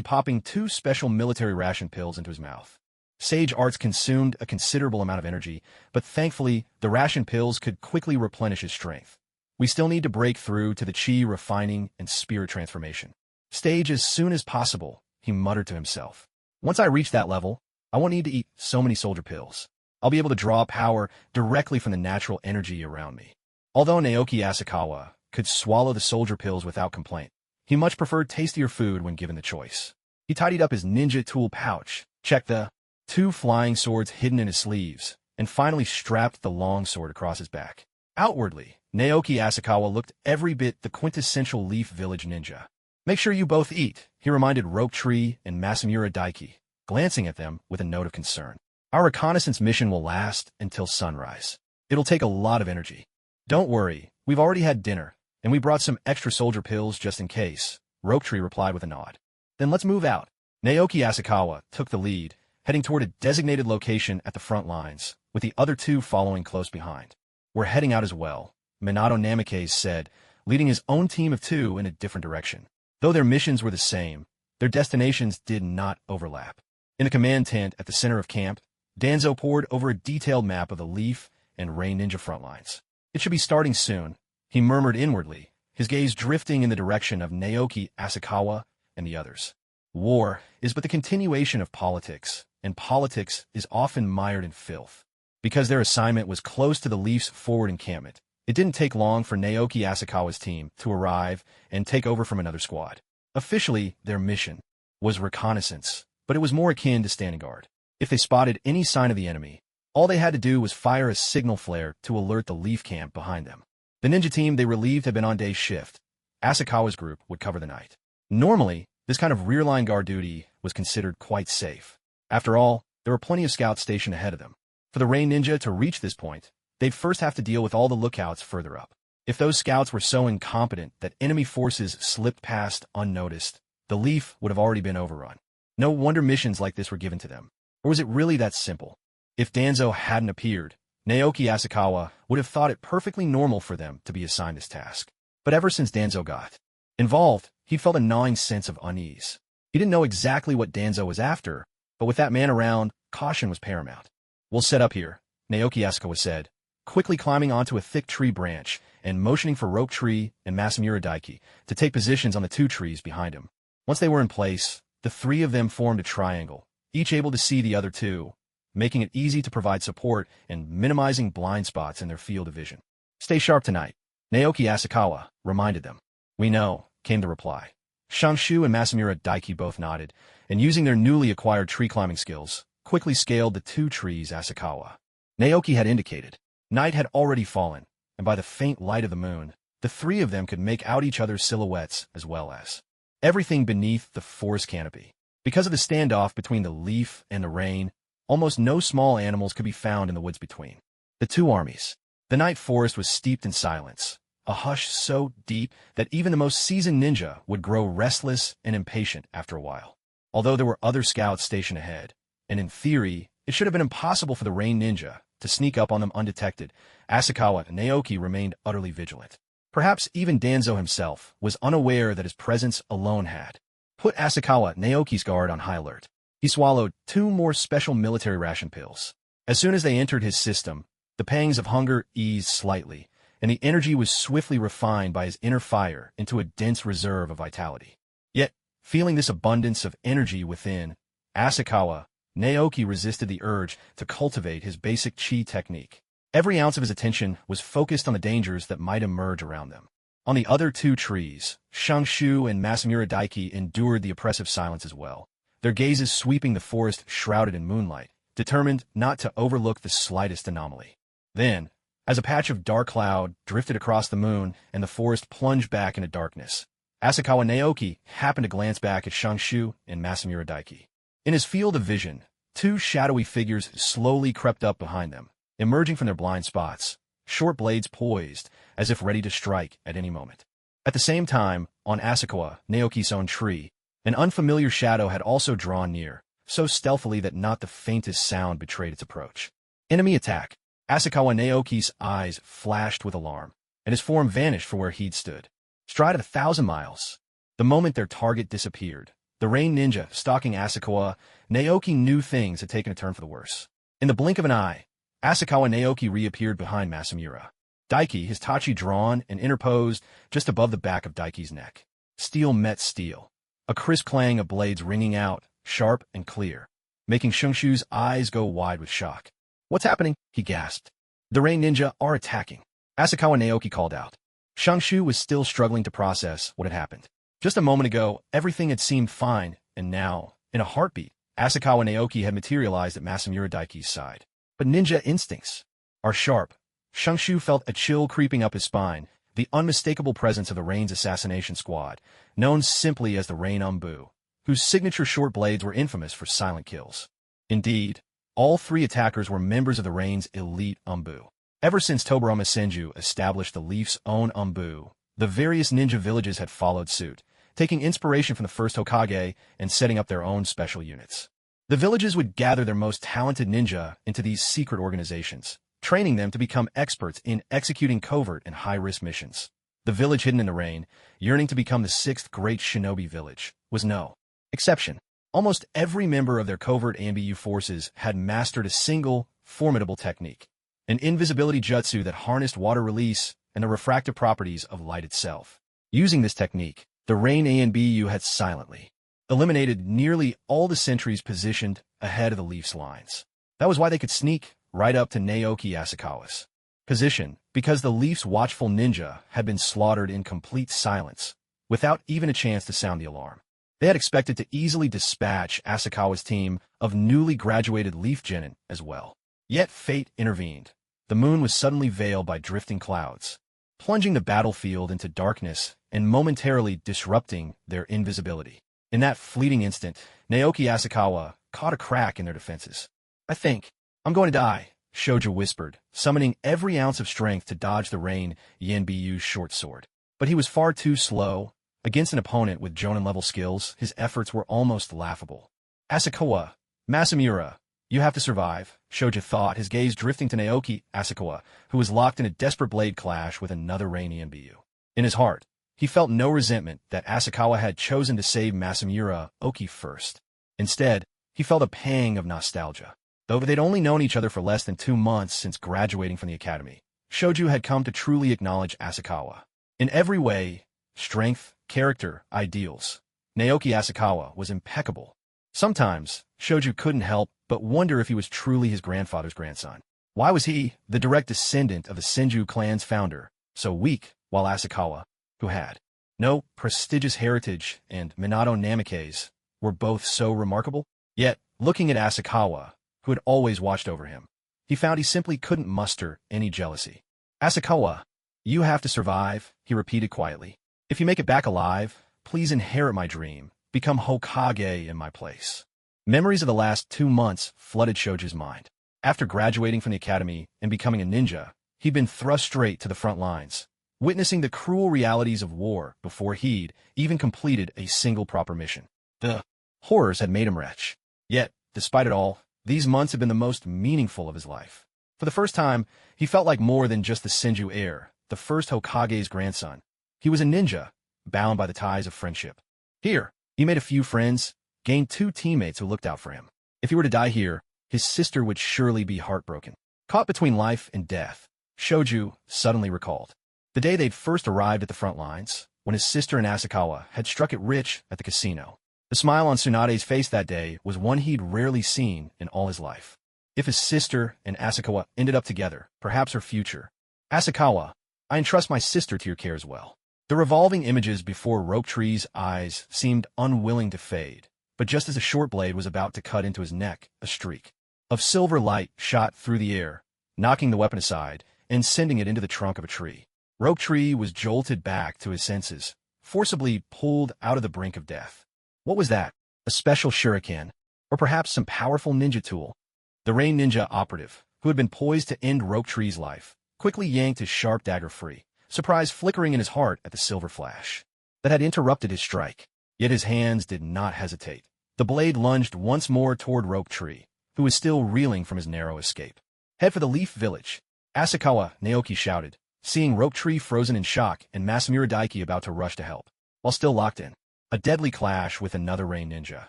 popping 2 special military ration pills into his mouth. Sage arts consumed a considerable amount of energy, but thankfully, the ration pills could quickly replenish his strength. We still need to break through to the chi refining and spirit transformation stage as soon as possible, he muttered to himself. Once I reach that level, I won't need to eat so many soldier pills. I'll be able to draw power directly from the natural energy around me. Although Naoki Asakawa could swallow the soldier pills without complaint, he much preferred tastier food when given the choice. He tidied up his ninja tool pouch, checked the 2 flying swords hidden in his sleeves, and finally strapped the long sword across his back. Outwardly, Naoki Asakawa looked every bit the quintessential Leaf Village ninja. Make sure you both eat, he reminded Rope Tree and Masamura Daiki, glancing at them with a note of concern. Our reconnaissance mission will last until sunrise. It'll take a lot of energy. Don't worry, we've already had dinner, and we brought some extra soldier pills just in case, Rope Tree replied with a nod. Then let's move out. Naoki Asakawa took the lead, heading toward a designated location at the front lines, with the other 2 following close behind. We're heading out as well, Minato Namikaze said, leading his own team of 2 in a different direction. Though their missions were the same, their destinations did not overlap. In the command tent at the center of camp, Danzo pored over a detailed map of the Leaf and Rain Ninja front lines. It should be starting soon, he murmured inwardly, his gaze drifting in the direction of Naoki Asakawa and the others. War is but the continuation of politics, and politics is often mired in filth. Because their assignment was close to the Leaf's forward encampment, it didn't take long for Naoki Asakawa's team to arrive and take over from another squad. Officially, their mission was reconnaissance, but it was more akin to standing guard. If they spotted any sign of the enemy, all they had to do was fire a signal flare to alert the Leaf camp behind them. The ninja team they relieved had been on day shift. Asakawa's group would cover the night. Normally, this kind of rear-line guard duty was considered quite safe. After all, there were plenty of scouts stationed ahead of them. For the Rain Ninja to reach this point, they'd first have to deal with all the lookouts further up. If those scouts were so incompetent that enemy forces slipped past unnoticed, the Leaf would have already been overrun. No wonder missions like this were given to them. Or was it really that simple? If Danzo hadn't appeared, Naoki Asakawa would have thought it perfectly normal for them to be assigned this task. But ever since Danzo got involved, he felt a gnawing sense of unease. He didn't know exactly what Danzo was after, but with that man around, caution was paramount. We'll set up here, Naoki Asakawa said, quickly climbing onto a thick tree branch and motioning for Rope Tree and Masamura Daiki to take positions on the 2 trees behind him. Once they were in place, the 3 of them formed a triangle, each able to see the other 2, making it easy to provide support and minimizing blind spots in their field of vision. Stay sharp tonight, Naoki Asakawa reminded them. We know, came the reply. Shangshu and Masamura Daiki both nodded, and using their newly acquired tree climbing skills, quickly scaled the 2 trees Asakawa. Naoki had indicated. Night had already fallen, and by the faint light of the moon, the 3 of them could make out each other's silhouettes as well as everything beneath the forest canopy. Because of the standoff between the Leaf and the Rain, almost no small animals could be found in the woods between the 2 armies. The night forest was steeped in silence, a hush so deep that even the most seasoned ninja would grow restless and impatient after a while. Although there were other scouts stationed ahead, and in theory, it should have been impossible for the Rain Ninja to sneak up on them undetected, Asakawa and Naoki remained utterly vigilant. Perhaps even Danzo himself was unaware that his presence alone had put Asakawa Naoki's guard on high alert. He swallowed 2 more special military ration pills. As soon as they entered his system, the pangs of hunger eased slightly, and the energy was swiftly refined by his inner fire into a dense reserve of vitality. Yet, feeling this abundance of energy within, Asakawa Naoki resisted the urge to cultivate his basic chi technique. Every ounce of his attention was focused on the dangers that might emerge around them. On the other 2 trees, Shangshu and Masamura Daiki endured the oppressive silence as well, their gazes sweeping the forest shrouded in moonlight, determined not to overlook the slightest anomaly. Then, as a patch of dark cloud drifted across the moon and the forest plunged back into darkness, Asakawa Naoki happened to glance back at Shangshu and Masamura Daiki. In his field of vision, 2 shadowy figures slowly crept up behind them, emerging from their blind spots, short blades poised, as if ready to strike at any moment. At the same time, on Asakawa Naoki's own tree, an unfamiliar shadow had also drawn near, so stealthily that not the faintest sound betrayed its approach. Enemy attack! Asakawa Naoki's eyes flashed with alarm, and his form vanished from where he'd stood. Stride of 1,000 miles. The moment their target disappeared, the Rain Ninja stalking Asakawa Naoki knew things had taken a turn for the worse. In the blink of an eye, Asakawa Naoki reappeared behind Masamura Daiki, his tachi drawn and interposed just above the back of Daiki's neck. Steel met steel, a crisp clang of blades ringing out, sharp and clear, making Shangshu's eyes go wide with shock. "What's happening?" he gasped. "The Rain Ninja are attacking," Asakawa Naoki called out. Shangshu was still struggling to process what had happened. Just a moment ago, everything had seemed fine, and now, in a heartbeat, Asakawa Naoki had materialized at Masamura Daiki's side. But ninja instincts are sharp. Shangshu felt a chill creeping up his spine, the unmistakable presence of the Rain's assassination squad, known simply as the Rain Umbu, whose signature short blades were infamous for silent kills. Indeed, all 3 attackers were members of the Rain's elite Umbu. Ever since Tobarama Senju established the Leaf's own Umbu, the various ninja villages had followed suit, taking inspiration from the first Hokage and setting up their own special units. The villages would gather their most talented ninja into these secret organizations, training them to become experts in executing covert and high-risk missions. The village hidden in the rain, yearning to become the 6th great shinobi village, was no exception. Almost every member of their covert AMBU forces had mastered a single, formidable technique, an invisibility jutsu that harnessed water release and the refractive properties of light itself. Using this technique, the Rain ANBU had silently eliminated nearly all the sentries positioned ahead of the Leaf's lines. That was why they could sneak right up to Naoki Asakawa's position, because the Leaf's watchful ninja had been slaughtered in complete silence, without even a chance to sound the alarm. They had expected to easily dispatch Asakawa's team of newly graduated Leaf Jonin as well. Yet fate intervened. The moon was suddenly veiled by drifting clouds, plunging the battlefield into darkness and momentarily disrupting their invisibility. In that fleeting instant, Naoki Asakawa caught a crack in their defenses. "I think I'm going to die," Shoja whispered, summoning every ounce of strength to dodge the Rain Yanbu's short sword. But he was far too slow. Against an opponent with Jonin-level skills, his efforts were almost laughable. "Asakawa, Masamura, you have to survive," Shoja thought, his gaze drifting to Naoki Asakawa, who was locked in a desperate blade clash with another Rain Yanbu. In his heart, he felt no resentment that Asakawa had chosen to save Masamura Oki first. Instead, he felt a pang of nostalgia. Though they'd only known each other for less than 2 months since graduating from the academy, Shoju had come to truly acknowledge Asakawa. In every way, strength, character, ideals, Naoki Asakawa was impeccable. Sometimes, Shoju couldn't help but wonder if he was truly his grandfather's grandson. Why was he, the direct descendant of the Senju clan's founder, so weak, while Asakawa, who had no prestigious heritage, and Minato Namikaze were both so remarkable? Yet, looking at Asakawa, who had always watched over him, he found he simply couldn't muster any jealousy. "Asakawa, you have to survive," he repeated quietly. "If you make it back alive, please inherit my dream, become Hokage in my place." Memories of the last 2 months flooded Shoju's mind. After graduating from the academy and becoming a ninja, he'd been thrust straight to the front lines, witnessing the cruel realities of war before he'd even completed a single proper mission. The horrors had made him wretched. Yet, despite it all, these months had been the most meaningful of his life. For the first time, he felt like more than just the Senju heir, the first Hokage's grandson. He was a ninja, bound by the ties of friendship. Here, he made a few friends, gained 2 teammates who looked out for him. If he were to die here, his sister would surely be heartbroken. Caught between life and death, Shoju suddenly recalled the day they'd first arrived at the front lines, when his sister and Asakawa had struck it rich at the casino. The smile on Tsunade's face that day was one he'd rarely seen in all his life. If his sister and Asakawa ended up together, perhaps her future. Asakawa, I entrust my sister to your care as well. The revolving images before Rope Tree's eyes seemed unwilling to fade, but just as the short blade was about to cut into his neck, a streak of silver light shot through the air, knocking the weapon aside and sending it into the trunk of a tree. Rope Tree was jolted back to his senses, forcibly pulled out of the brink of death. What was that? A special shuriken? Or perhaps some powerful ninja tool? The Rain Ninja operative, who had been poised to end Rope Tree's life, quickly yanked his sharp dagger free, surprise flickering in his heart at the silver flash that had interrupted his strike. Yet his hands did not hesitate. The blade lunged once more toward Rope Tree, who was still reeling from his narrow escape. Head for the Leaf Village, Asakawa, Naoki shouted, seeing Rope Tree frozen in shock and Masamura Daiki about to rush to help. While still locked in a deadly clash with another Rain Ninja,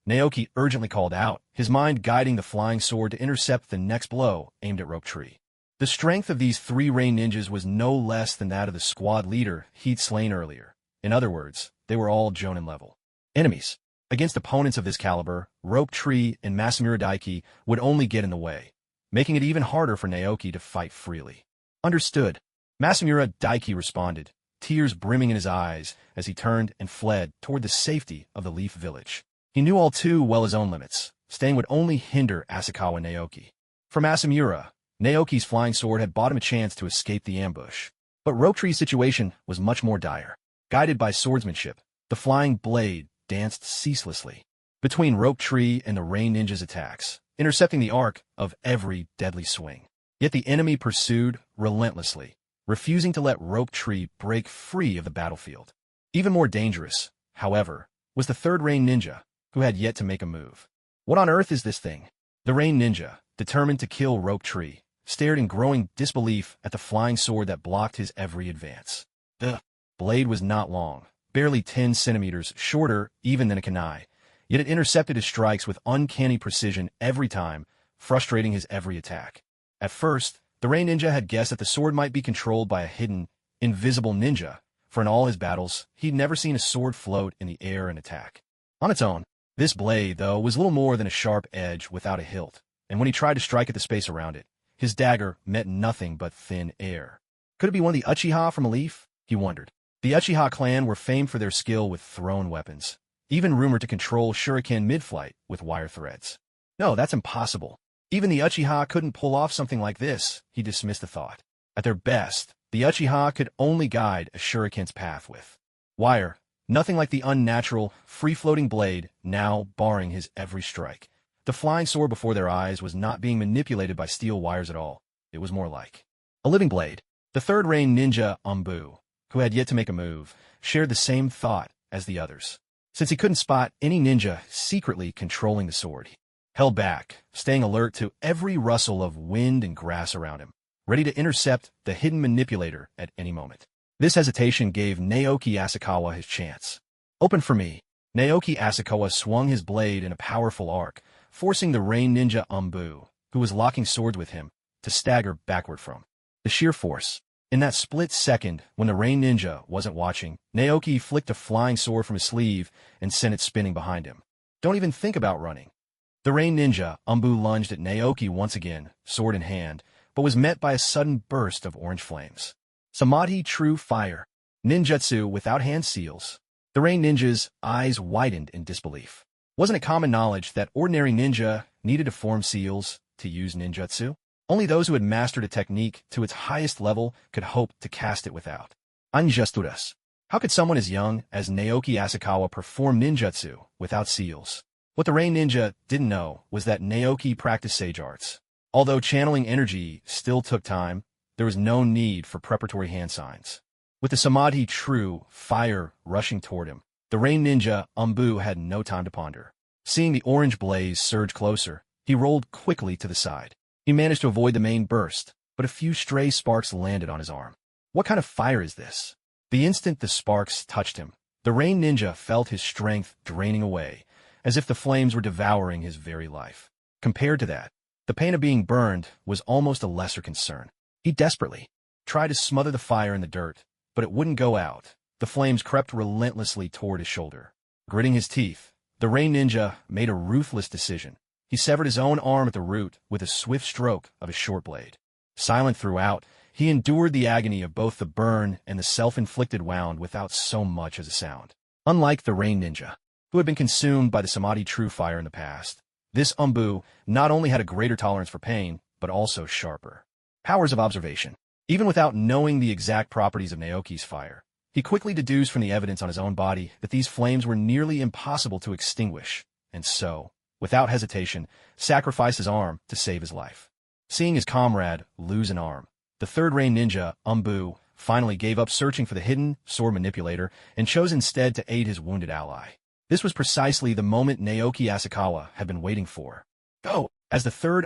Naoki urgently called out, his mind guiding the flying sword to intercept the next blow aimed at Rope Tree. The strength of these 3 Rain Ninjas was no less than that of the squad leader he'd slain earlier. In other words, they were all Jonin level enemies. Against opponents of this caliber, Rope Tree and Masamura Daiki would only get in the way, making it even harder for Naoki to fight freely. Understood. Masamura Daiki responded, tears brimming in his eyes as he turned and fled toward the safety of the Leaf Village. He knew all too well his own limits. Staying would only hinder Asakawa and Naoki. For Masamura, Naoki's flying sword had bought him a chance to escape the ambush. But Rope Tree's situation was much more dire. Guided by swordsmanship, the flying blade danced ceaselessly between Rope Tree and the Rain Ninja's attacks, intercepting the arc of every deadly swing. Yet the enemy pursued relentlessly, refusing to let Rope Tree break free of the battlefield. Even more dangerous, however, was the 3rd Rain Ninja, who had yet to make a move. What on earth is this thing? The Rain Ninja, determined to kill Rope Tree, stared in growing disbelief at the flying sword that blocked his every advance. The blade was not long, barely 10 centimeters shorter even than a kunai, yet it intercepted his strikes with uncanny precision every time, frustrating his every attack. At first, the Rain Ninja had guessed that the sword might be controlled by a hidden, invisible ninja, for in all his battles, he'd never seen a sword float in the air and attack. On its own, this blade, though, was little more than a sharp edge without a hilt, and when he tried to strike at the space around it, his dagger met nothing but thin air. Could it be one of the Uchiha from a leaf? He wondered. The Uchiha clan were famed for their skill with thrown weapons, even rumored to control shuriken mid-flight with wire threads. No, that's impossible. Even the Uchiha couldn't pull off something like this, he dismissed the thought. At their best, the Uchiha could only guide a shuriken's path with wire, nothing like the unnatural, free-floating blade now barring his every strike. The flying sword before their eyes was not being manipulated by steel wires at all. It was more like a living blade. The 3rd Rain Ninja, Umbu, who had yet to make a move, shared the same thought as the others. Since he couldn't spot any ninja secretly controlling the sword, he held back, staying alert to every rustle of wind and grass around him, ready to intercept the hidden manipulator at any moment. This hesitation gave Naoki Asakawa his chance. Open for me. Naoki Asakawa swung his blade in a powerful arc, forcing the Rain Ninja Umbu, who was locking swords with him, to stagger backward from the sheer force. In that split second, when the Rain Ninja wasn't watching, Naoki flicked a flying sword from his sleeve and sent it spinning behind him. Don't even think about running. The Rain Ninja, Umbu, lunged at Naoki once again, sword in hand, but was met by a sudden burst of orange flames. Samadhi True Fire. Ninjutsu without hand seals. The Rain Ninja's eyes widened in disbelief. Wasn't it common knowledge that ordinary ninja needed to form seals to use ninjutsu? Only those who had mastered a technique to its highest level could hope to cast it without. Injustice. How could someone as young as Naoki Asakawa perform ninjutsu without seals? What the Rain Ninja didn't know was that Naoki practiced sage arts. Although channeling energy still took time, there was no need for preparatory hand signs. With the samadhi true fire rushing toward him, the rain ninja, had no time to ponder. Seeing the orange blaze surge closer, he rolled quickly to the side. He managed to avoid the main burst, but a few stray sparks landed on his arm. What kind of fire is this? The instant the sparks touched him, the rain ninja felt his strength draining away, as if the flames were devouring his very life. Compared to that, the pain of being burned was almost a lesser concern. He desperately tried to smother the fire in the dirt, but it wouldn't go out. The flames crept relentlessly toward his shoulder. Gritting his teeth, the rain ninja made a ruthless decision. He severed his own arm at the root with a swift stroke of his short blade. Silent throughout, he endured the agony of both the burn and the self-inflicted wound without so much as a sound. Unlike the rain ninja, who had been consumed by the samadhi true fire in the past, this not only had a greater tolerance for pain, but also sharper powers of observation. Even without knowing the exact properties of Naoki's fire, he quickly deduced from the evidence on his own body that these flames were nearly impossible to extinguish, and so, without hesitation, sacrificed his arm to save his life. Seeing his comrade lose an arm, the third rain ninja, finally gave up searching for the hidden sword manipulator and chose instead to aid his wounded ally. This was precisely the moment Naoki Asakawa had been waiting for. Go! As the third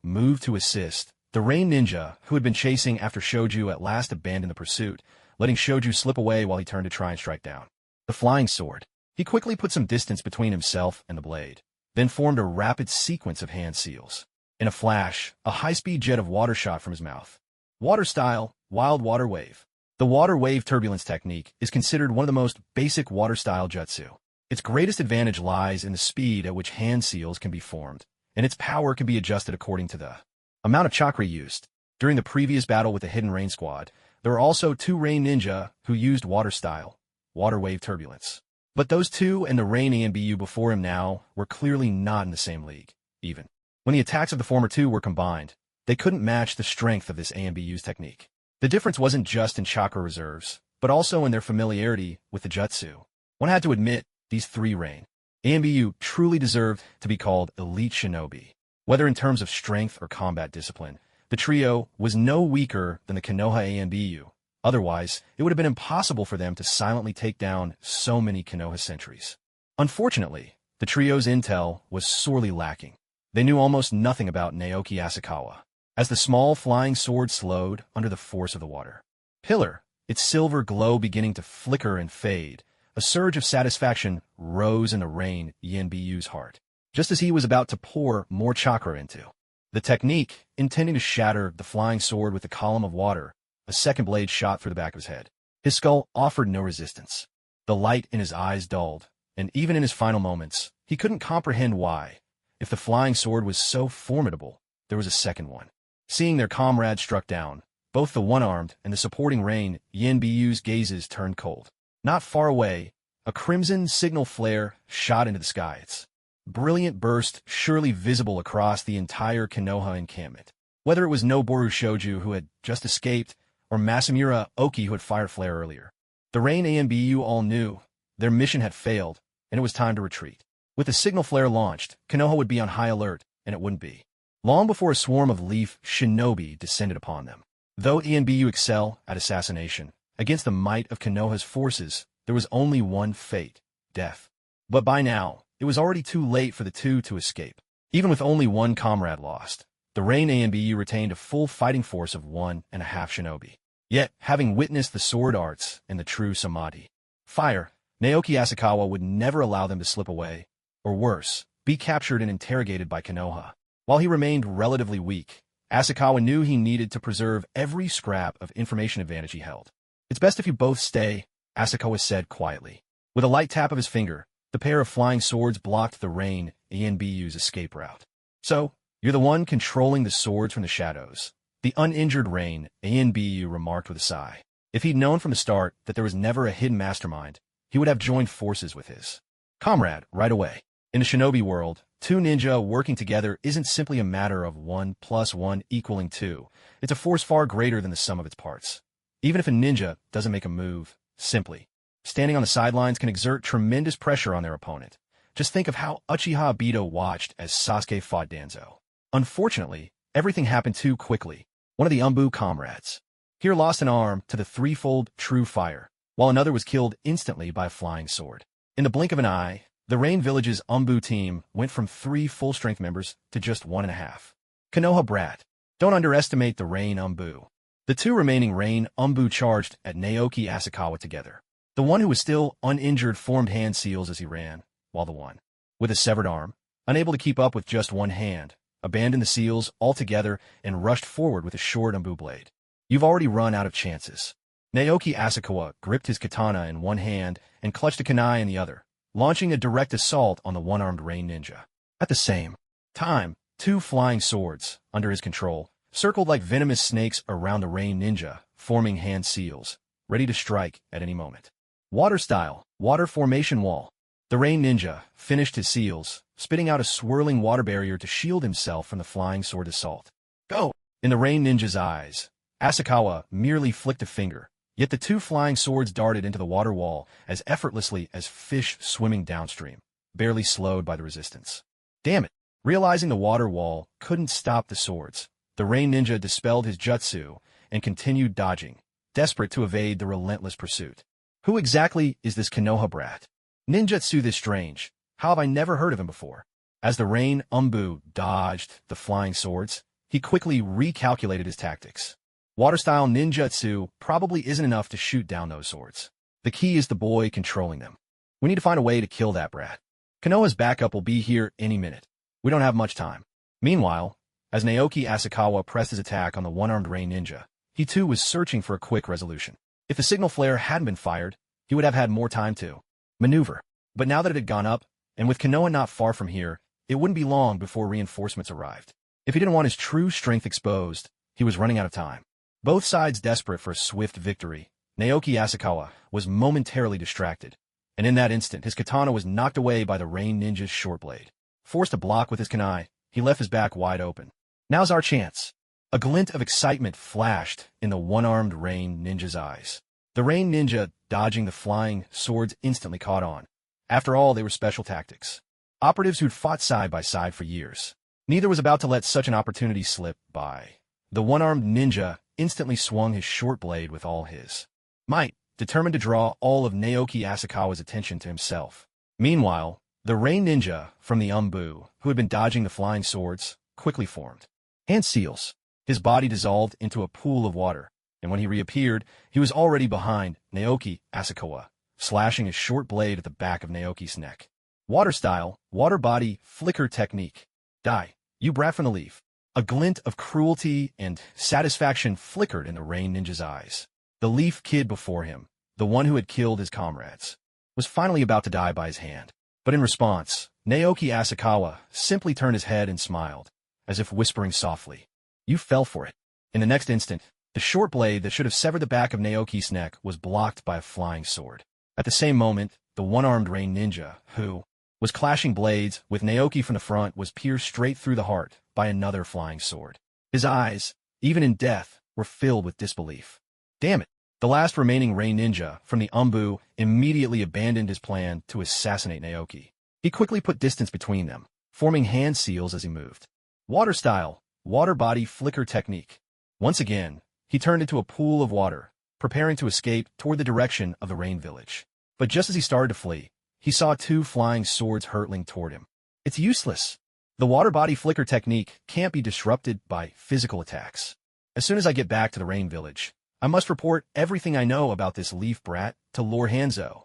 moved to assist, the rain ninja, who had been chasing after Shoju, at last abandoned the pursuit, letting Shoju slip away while he turned to try and strike down the flying sword. He quickly put some distance between himself and the blade, then formed a rapid sequence of hand seals. In a flash, a high-speed jet of water shot from his mouth. Water style, wild water wave. The water wave turbulence technique is considered one of the most basic water-style jutsu. Its greatest advantage lies in the speed at which hand seals can be formed, and its power can be adjusted according to the amount of chakra used. During the previous battle with the Hidden Rain Squad, there were also two rain ninja who used water-style, water wave turbulence. But those two and the rain ANBU before him now were clearly not in the same league, even. When the attacks of the former two were combined, they couldn't match the strength of this ANBU's technique. The difference wasn't just in chakra reserves, but also in their familiarity with the jutsu. One had to admit, these three rain ANBU truly deserved to be called elite shinobi. Whether in terms of strength or combat discipline, the trio was no weaker than the Konoha ANBU. Otherwise, it would have been impossible for them to silently take down so many Konoha sentries. Unfortunately, the trio's intel was sorely lacking. They knew almost nothing about Naoki Asakawa. As the small flying sword slowed under the force of the water pillar, its silver glow beginning to flicker and fade, a surge of satisfaction rose in the rain ANBU's heart, just as he was about to pour more chakra into the technique, intending to shatter the flying sword with a column of water. A second blade shot through the back of his head. His skull offered no resistance. The light in his eyes dulled, and even in his final moments, he couldn't comprehend why. If the flying sword was so formidable, there was a second one. Seeing their comrade struck down, both the one-armed and the supporting rain ANBU's gazes turned cold. Not far away, a crimson signal flare shot into the sky. Its brilliant burst surely visible across the entire Konoha encampment. Whether it was Noboru Shoju who had just escaped, or Masamura Oki who had fired flare earlier, the rain ANBU all knew their mission had failed, and it was time to retreat. With the signal flare launched, Konoha would be on high alert, and it wouldn't be long before a swarm of leaf shinobi descended upon them. Though ANBU excel at assassination, against the might of Konoha's forces, there was only one fate: death. But by now, it was already too late for the two to escape. Even with only one comrade lost, the rain ANBU retained a full fighting force of 1.5 shinobi. Yet, having witnessed the sword arts and the true samadhi fire, Naoki Asakawa would never allow them to slip away, or worse, be captured and interrogated by Konoha. While he remained relatively weak, Asakawa knew he needed to preserve every scrap of information advantage he held. "It's best if you both stay," Asakawa said quietly. With a light tap of his finger, the pair of flying swords blocked the rain ANBU's escape route. "So, you're the one controlling the swords from the shadows," the uninjured rain ANBU remarked with a sigh. If he'd known from the start that there was never a hidden mastermind, he would have joined forces with his comrade right away. In the shinobi world, two ninja working together isn't simply a matter of 1 + 1 = 2. It's a force far greater than the sum of its parts. Even if a ninja doesn't make a move, simply standing on the sidelines can exert tremendous pressure on their opponent. Just think of how Uchiha Obito watched as Sasuke fought Danzo. Unfortunately, everything happened too quickly. one of the Umbu comrades. Here lost an arm to the threefold true fire, while another was killed instantly by a flying sword. In the blink of an eye, the Rain Village's Umbu team went from 3 full-strength members to just 1.5. Konoha Brat. Don't underestimate the Rain Umbu. The 2 remaining Rain Umbu charged at Naoki Asakawa together. The one who was still uninjured formed hand seals as he ran, while the one with a severed arm, unable to keep up with just one hand, abandoned the seals altogether and rushed forward with a short Umbu blade. You've already run out of chances. Naoki Asakawa gripped his katana in one hand and clutched a kunai in the other, launching a direct assault on the one-armed Rain Ninja. At the same time, 2 flying swords, under his control, circled like venomous snakes around the Rain Ninja, forming hand seals, ready to strike at any moment. Water style, water formation wall. The Rain Ninja finished his seals, spitting out a swirling water barrier to shield himself from the flying sword assault. Go! In the Rain Ninja's eyes, Asakawa merely flicked a finger, yet the 2 flying swords darted into the water wall as effortlessly as fish swimming downstream, barely slowed by the resistance. Damn it! Realizing the water wall couldn't stop the swords, the Rain Ninja dispelled his jutsu and continued dodging, desperate to evade the relentless pursuit. Who exactly is this Konoha Brat? Ninjutsu this strange. How have I never heard of him before? As the Rain Umbu dodged the flying swords, he quickly recalculated his tactics. Water-style ninjutsu probably isn't enough to shoot down those swords. The key is the boy controlling them. We need to find a way to kill that brat. Konoha's backup will be here any minute. We don't have much time. Meanwhile, as Naoki Asakawa pressed his attack on the one-armed Rain Ninja, he too was searching for a quick resolution. If the signal flare hadn't been fired, he would have had more time to maneuver. But now that it had gone up, and with Konoha not far from here, it wouldn't be long before reinforcements arrived. If he didn't want his true strength exposed, he was running out of time. Both sides desperate for a swift victory, Naoki Asakawa was momentarily distracted, and in that instant his katana was knocked away by the Rain Ninja's short blade. Forced to block with his kunai, he left his back wide open. Now's our chance. A glint of excitement flashed in the one-armed Rain Ninja's eyes. The Rain Ninja, dodging the flying swords, instantly caught on. After all, they were special tactics. Operatives who'd fought side by side for years. Neither was about to let such an opportunity slip by. The one-armed ninja instantly swung his short blade with all his might, determined to draw all of Naoki Asakawa's attention to himself. Meanwhile, the Rain Ninja from the Umbu, who had been dodging the flying swords, quickly formed hand seals. His body dissolved into a pool of water, and when he reappeared, he was already behind Naoki Asakawa, slashing his short blade at the back of Naoki's neck. Water style, water body, flicker technique. Die, you brat from the leaf. A glint of cruelty and satisfaction flickered in the Rain Ninja's eyes. The leaf kid before him, the one who had killed his comrades, was finally about to die by his hand. But in response, Naoki Asakawa simply turned his head and smiled, as if whispering softly, "You fell for it." In the next instant, the short blade that should have severed the back of Naoki's neck was blocked by a flying sword. At the same moment, the one-armed Rain Ninja, who was clashing blades with Naoki from the front, was pierced straight through the heart by another flying sword. His eyes, even in death, were filled with disbelief. Damn it! The last remaining Rain Ninja from the Umbu immediately abandoned his plan to assassinate Naoki. He quickly put distance between them, forming hand seals as he moved. Water style, water body flicker technique. Once again, he turned into a pool of water, preparing to escape toward the direction of the Rain Village. But just as he started to flee, he saw 2 flying swords hurtling toward him. It's useless. The water body flicker technique can't be disrupted by physical attacks. As soon as I get back to the Rain Village, I must report everything I know about this leaf brat to Lord Hanzo.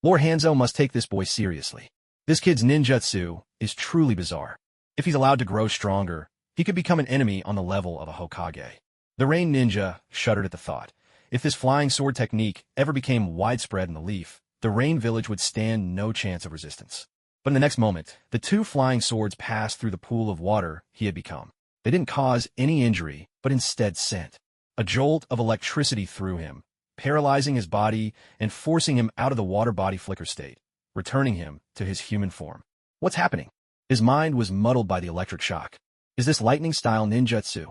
Lord Hanzo must take this boy seriously. This kid's ninjutsu is truly bizarre. If he's allowed to grow stronger, he could become an enemy on the level of a Hokage. The Rain Ninja shuddered at the thought. If this flying sword technique ever became widespread in the Leaf, the Rain Village would stand no chance of resistance. But in the next moment, the 2 flying swords passed through the pool of water he had become. They didn't cause any injury, but instead sent a jolt of electricity through him, paralyzing his body and forcing him out of the water body flicker state, returning him to his human form. What's happening? His mind was muddled by the electric shock. Is this lightning-style ninjutsu?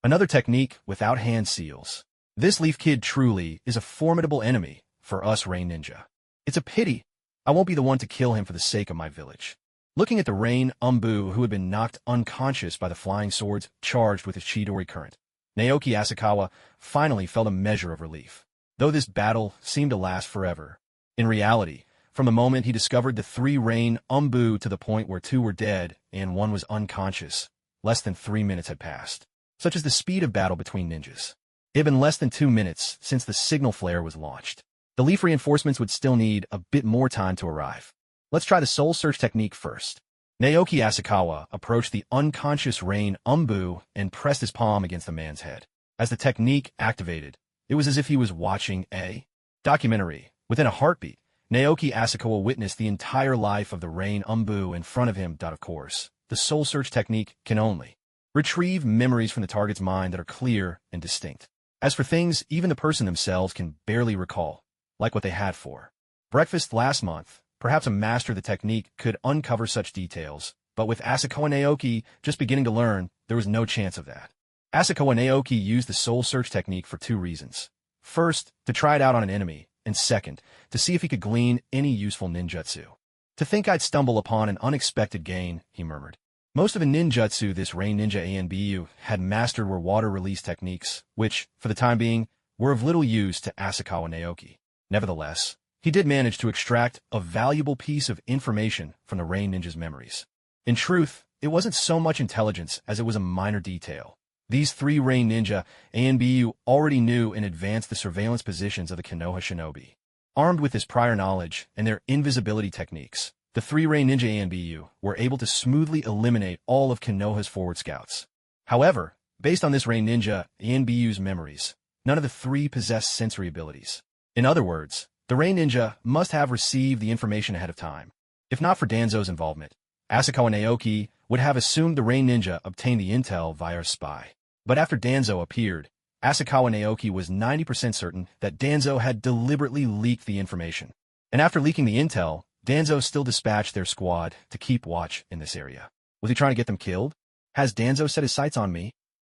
Another technique without hand seals. This Leaf Kid truly is a formidable enemy for us Rain Ninja. It's a pity I won't be the one to kill him for the sake of my village. Looking at the Rain Umbu, who had been knocked unconscious by the flying swords charged with his Chidori current, Naoki Asakawa finally felt a measure of relief, though this battle seemed to last forever. In reality, from the moment he discovered the three rain umbu to the point where two were dead and one was unconscious, less than 3 minutes had passed. Such is the speed of battle between ninjas. It had been less than 2 minutes since the signal flare was launched. The leaf reinforcements would still need a bit more time to arrive. Let's try the soul search technique first. Naoki Asakawa approached the unconscious rain umbu and pressed his palm against the man's head. As the technique activated, it was as if he was watching a documentary. Within a heartbeat, Naoki Asakawa witnessed the entire life of the rain umbu in front of him. Of course, the soul search technique can only retrieve memories from the target's mind that are clear and distinct. As for things even the person themselves can barely recall, like what they had for breakfast last month, perhaps a master of the technique could uncover such details, but with Asakawa Naoki just beginning to learn, there was no chance of that. Asakawa Naoki used the soul search technique for 2 reasons. First, to try it out on an enemy, and second, to see if he could glean any useful ninjutsu. To think I'd stumble upon an unexpected gain, he murmured. Most of the ninjutsu this Rain Ninja ANBU had mastered were water release techniques, which, for the time being, were of little use to Asakawa Naoki. Nevertheless, he did manage to extract a valuable piece of information from the Rain Ninja's memories. In truth, it wasn't so much intelligence as it was a minor detail. These 3 Rain Ninja ANBU already knew in advance the surveillance positions of the Konoha shinobi. Armed with this prior knowledge and their invisibility techniques, the 3 Rain Ninja ANBU were able to smoothly eliminate all of Konoha's forward scouts. However, based on this Rain Ninja ANBU's memories, none of the 3 possessed sensory abilities. In other words, the Rain Ninja must have received the information ahead of time. If not for Danzo's involvement, Asakawa Naoki would have assumed the Rain Ninja obtained the intel via a spy. But after Danzo appeared, Asakawa Naoki was 90% certain that Danzo had deliberately leaked the information. And after leaking the intel, Danzo still dispatched their squad to keep watch in this area. Was he trying to get them killed? Has Danzo set his sights on me?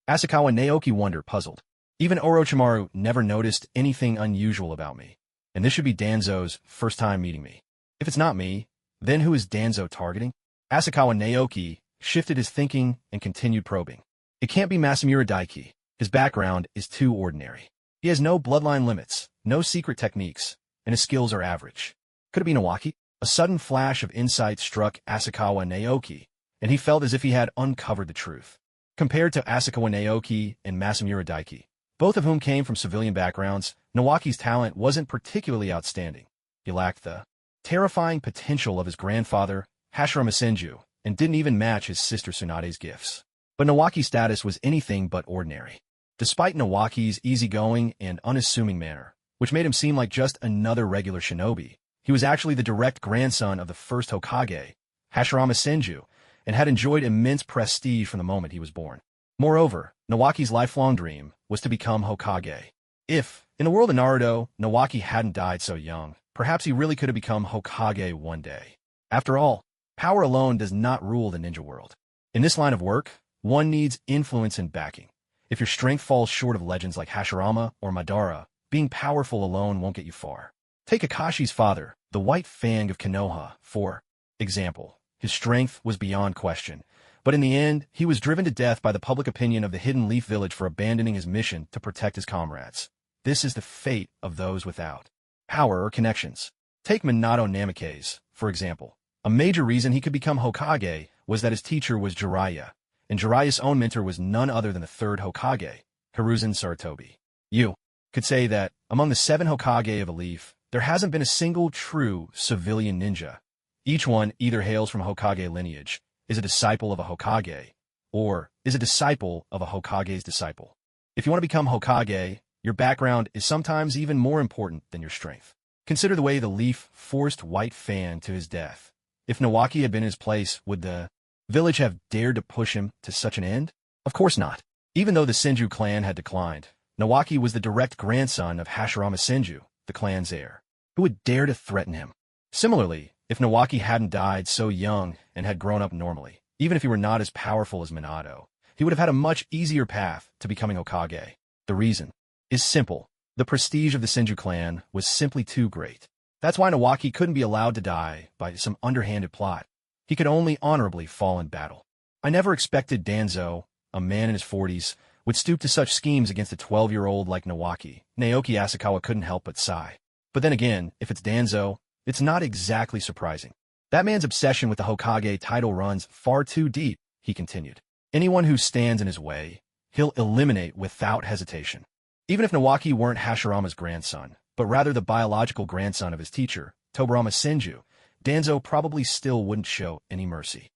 Asakawa Naoki wondered, puzzled. Even Orochimaru never noticed anything unusual about me. And this should be Danzo's first time meeting me. If it's not me, then who is Danzo targeting? Asakawa Naoki shifted his thinking and continued probing. It can't be Masamura Daiki. His background is too ordinary. He has no bloodline limits, no secret techniques, and his skills are average. Could it be Naoki? A sudden flash of insight struck Asakawa Naoki, and he felt as if he had uncovered the truth. Compared to Asakawa Naoki and Masamura Daiki, both of whom came from civilian backgrounds, Naoki's talent wasn't particularly outstanding. He lacked the terrifying potential of his grandfather, Hashirama Senju, and didn't even match his sister Tsunade's gifts. But Naoki's status was anything but ordinary. Despite Naoki's easygoing and unassuming manner, which made him seem like just another regular shinobi, he was actually the direct grandson of the first Hokage, Hashirama Senju, and had enjoyed immense prestige from the moment he was born. Moreover, Naoki's lifelong dream was to become Hokage. If, in the world of Naruto, Naoki hadn't died so young, perhaps he really could have become Hokage one day. After all, power alone does not rule the ninja world. In this line of work, one needs influence and backing. If your strength falls short of legends like Hashirama or Madara, being powerful alone won't get you far. Take Akashi's father, the White Fang of Konoha, for example. His strength was beyond question, but in the end, he was driven to death by the public opinion of the Hidden Leaf Village for abandoning his mission to protect his comrades. This is the fate of those without power or connections. Take Minato Namikaze, for example. A major reason he could become Hokage was that his teacher was Jiraiya, and Jiraiya's own mentor was none other than the 3rd Hokage, Hiruzen Sarutobi. You could say that, among the 7 Hokage of a leaf, there hasn't been a single true civilian ninja. Each one either hails from a Hokage lineage, is a disciple of a Hokage, or is a disciple of a Hokage's disciple. If you want to become Hokage, your background is sometimes even more important than your strength. Consider the way the leaf forced White Fan to his death. If Naoki had been in his place, would the village have dared to push him to such an end? Of course not. Even though the Senju clan had declined, Naoki was the direct grandson of Hashirama Senju, the clan's heir. Who would dare to threaten him? Similarly, if Naoki hadn't died so young and had grown up normally, even if he were not as powerful as Minato, he would have had a much easier path to becoming Hokage. The reason is simple. The prestige of the Senju clan was simply too great. That's why Naoki couldn't be allowed to die by some underhanded plot. He could only honorably fall in battle. I never expected Danzo, a man in his 40s, would stoop to such schemes against a 12-year-old like Naoki, Naoki Asakawa couldn't help but sigh. But then again, if it's Danzo, it's not exactly surprising. That man's obsession with the Hokage title runs far too deep, he continued. Anyone who stands in his way, he'll eliminate without hesitation. Even if Naoki weren't Hashirama's grandson, but rather the biological grandson of his teacher, Tobirama Senju, Danzo probably still wouldn't show any mercy.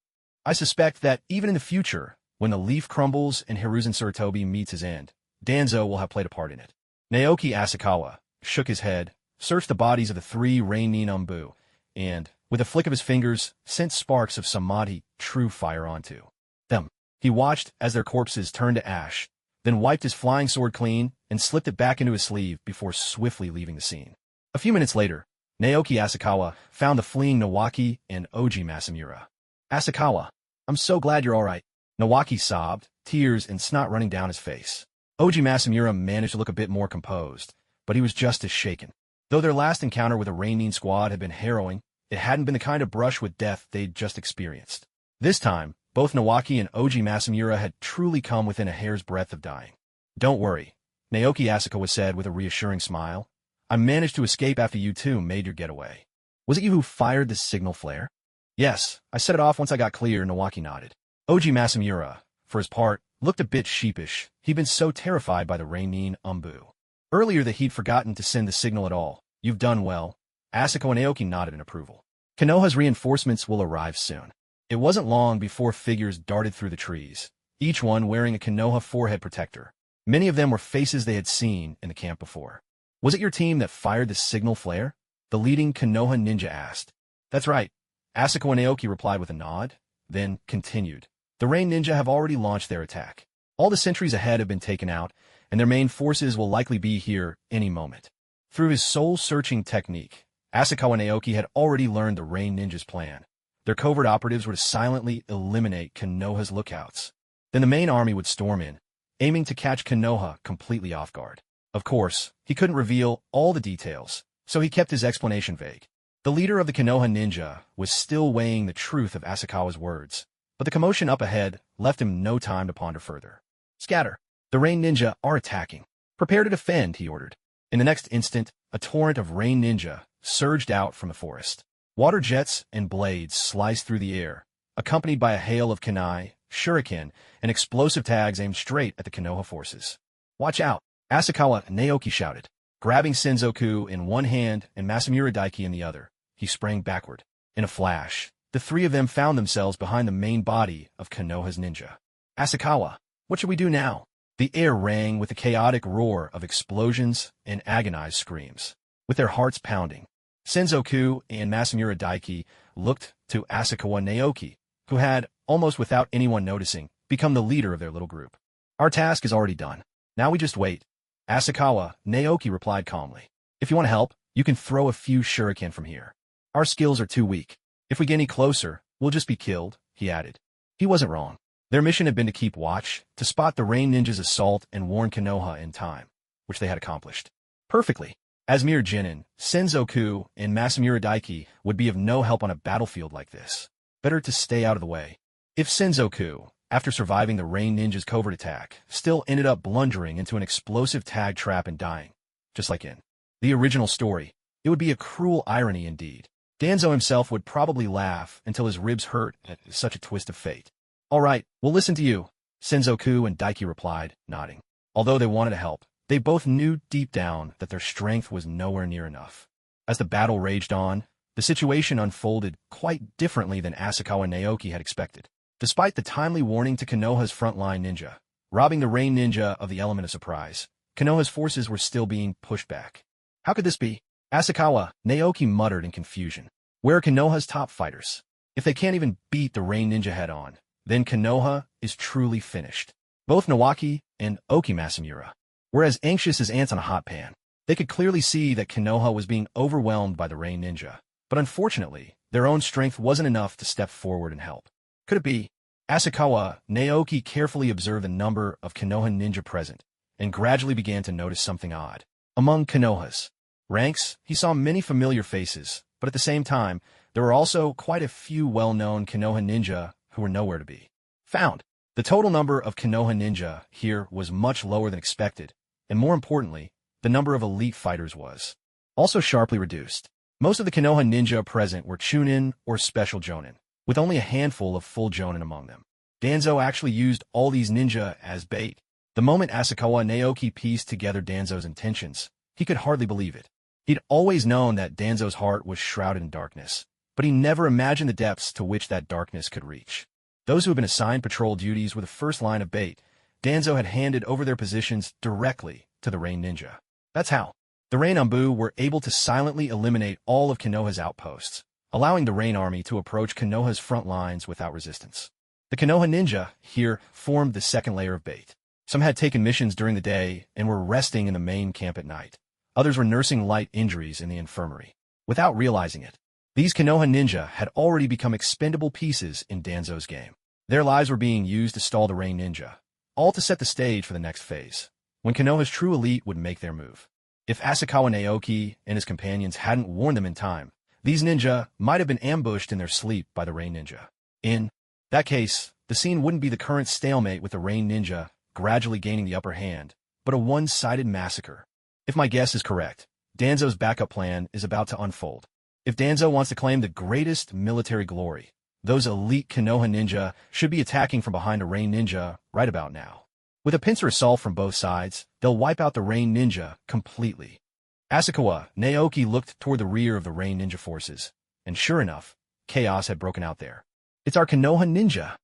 I suspect that even in the future, when the leaf crumbles and Hiruzen Sarutobi meets his end, Danzo will have played a part in it. Naoki Asakawa shook his head, searched the bodies of the 3 Reinin Umbu, and, with a flick of his fingers, sent sparks of samadhi true fire onto them. He watched as their corpses turned to ash, then wiped his flying sword clean and slipped it back into his sleeve before swiftly leaving the scene. A few minutes later, Naoki Asakawa found the fleeing Naoki and Oji Masamura. Asakawa, I'm so glad you're all right. Naoki sobbed, tears and snot running down his face. Oji Masamura managed to look a bit more composed, but he was just as shaken. Though their last encounter with a Reinin squad had been harrowing, it hadn't been the kind of brush with death they'd just experienced. This time, both Naoki and Oji Masamura had truly come within a hair's breadth of dying. Don't worry, Naoki Asakawa said with a reassuring smile. I managed to escape after you two made your getaway. Was it you who fired the signal flare? Yes, I set it off once I got clear, Naoki nodded. Oji Masamura, for his part, looked a bit sheepish. He'd been so terrified by the Reinin Umbu earlier that he'd forgotten to send the signal at all. You've done well. Asako and Naoki nodded in approval. Konoha's reinforcements will arrive soon. It wasn't long before figures darted through the trees, each one wearing a Konoha forehead protector. Many of them were faces they had seen in the camp before. Was it your team that fired the signal flare? The leading Konoha ninja asked. That's right. Asako and Naoki replied with a nod, then continued. The Rain Ninja have already launched their attack. All the sentries ahead have been taken out, and their main forces will likely be here any moment. Through his soul-searching technique, Asakawa and Naoki had already learned the Rain Ninja's plan. Their covert operatives were to silently eliminate Konoha's lookouts. Then the main army would storm in, aiming to catch Konoha completely off guard. Of course, he couldn't reveal all the details, so he kept his explanation vague. The leader of the Konoha ninja was still weighing the truth of Asakawa's words, but the commotion up ahead left him no time to ponder further. Scatter. The Rain Ninja are attacking. Prepare to defend, he ordered. In the next instant, a torrent of Rain Ninja surged out from the forest. Water jets and blades sliced through the air, accompanied by a hail of kunai, shuriken, and explosive tags aimed straight at the Konoha forces. Watch out, Asakawa and Naoki shouted. Grabbing Senzoku in one hand and Masamura Daiki in the other, he sprang backward. In a flash, the 3 of them found themselves behind the main body of Konoha's ninja. Asakawa, what should we do now? The air rang with the chaotic roar of explosions and agonized screams. With their hearts pounding, Senzoku and Masamura Daiki looked to Asakawa Naoki, who had, almost without anyone noticing, become the leader of their little group. Our task is already done. Now we just wait. Asakawa Naoki replied calmly. If you want to help, you can throw a few shuriken from here. Our skills are too weak. If we get any closer, we'll just be killed, he added. He wasn't wrong. Their mission had been to keep watch, to spot the Rain Ninja's assault and warn Konoha in time, which they had accomplished. Perfectly. As mere Jonin, Senzoku and Masamura Daiki would be of no help on a battlefield like this. Better to stay out of the way. If Senzoku, after surviving the Rain Ninja's covert attack, still ended up blundering into an explosive tag trap and dying, just like in the original story, it would be a cruel irony indeed. Danzo himself would probably laugh until his ribs hurt at such a twist of fate. All right, we'll listen to you, Senzoku and Daiki replied, nodding. Although they wanted to help, they both knew deep down that their strength was nowhere near enough. As the battle raged on, the situation unfolded quite differently than Asakawa and Naoki had expected. Despite the timely warning to Konoha's frontline ninja, robbing the Rain Ninja of the element of surprise, Konoha's forces were still being pushed back. How could this be? Asakawa Naoki muttered in confusion. Where are Konoha's top fighters? If they can't even beat the Rain Ninja head-on, then Konoha is truly finished. Both Naoki and Oki Masamura were as anxious as ants on a hot pan. They could clearly see that Konoha was being overwhelmed by the Rain Ninja, but unfortunately, their own strength wasn't enough to step forward and help. Could it be? Asakawa Naoki carefully observed the number of Konoha ninja present, and gradually began to notice something odd. Among Konoha's ranks, he saw many familiar faces, but at the same time, there were also quite a few well-known Konoha ninja who were nowhere to be found. The total number of Konoha ninja here was much lower than expected, and more importantly, the number of elite fighters was also sharply reduced. Most of the Konoha ninja present were Chunin or special Jonin, with only a handful of full Jonin among them. Danzo actually used all these ninja as bait. The moment Asakawa Naoki pieced together Danzo's intentions, he could hardly believe it. He'd always known that Danzo's heart was shrouded in darkness, but he never imagined the depths to which that darkness could reach. Those who had been assigned patrol duties were the first line of bait. Danzo had handed over their positions directly to the Rain Ninja. That's how the Rain Anbu were able to silently eliminate all of Konoha's outposts, allowing the Rain Army to approach Konoha's front lines without resistance. The Konoha ninja here formed the second layer of bait. Some had taken missions during the day and were resting in the main camp at night. Others were nursing light injuries in the infirmary. Without realizing it, these Konoha ninja had already become expendable pieces in Danzo's game. Their lives were being used to stall the Rain Ninja, all to set the stage for the next phase, when Konoha's true elite would make their move. If Asakawa Naoki and his companions hadn't warned them in time, these ninja might have been ambushed in their sleep by the Rain Ninja. In that case, the scene wouldn't be the current stalemate with the Rain Ninja gradually gaining the upper hand, but a one-sided massacre. If my guess is correct, Danzo's backup plan is about to unfold. If Danzo wants to claim the greatest military glory, those elite Konoha ninja should be attacking from behind a Rain Ninja right about now. With a pincer assault from both sides, they'll wipe out the Rain Ninja completely. Asakawa Naoki looked toward the rear of the Rain Ninja forces, and sure enough, chaos had broken out there. It's our Konoha ninja.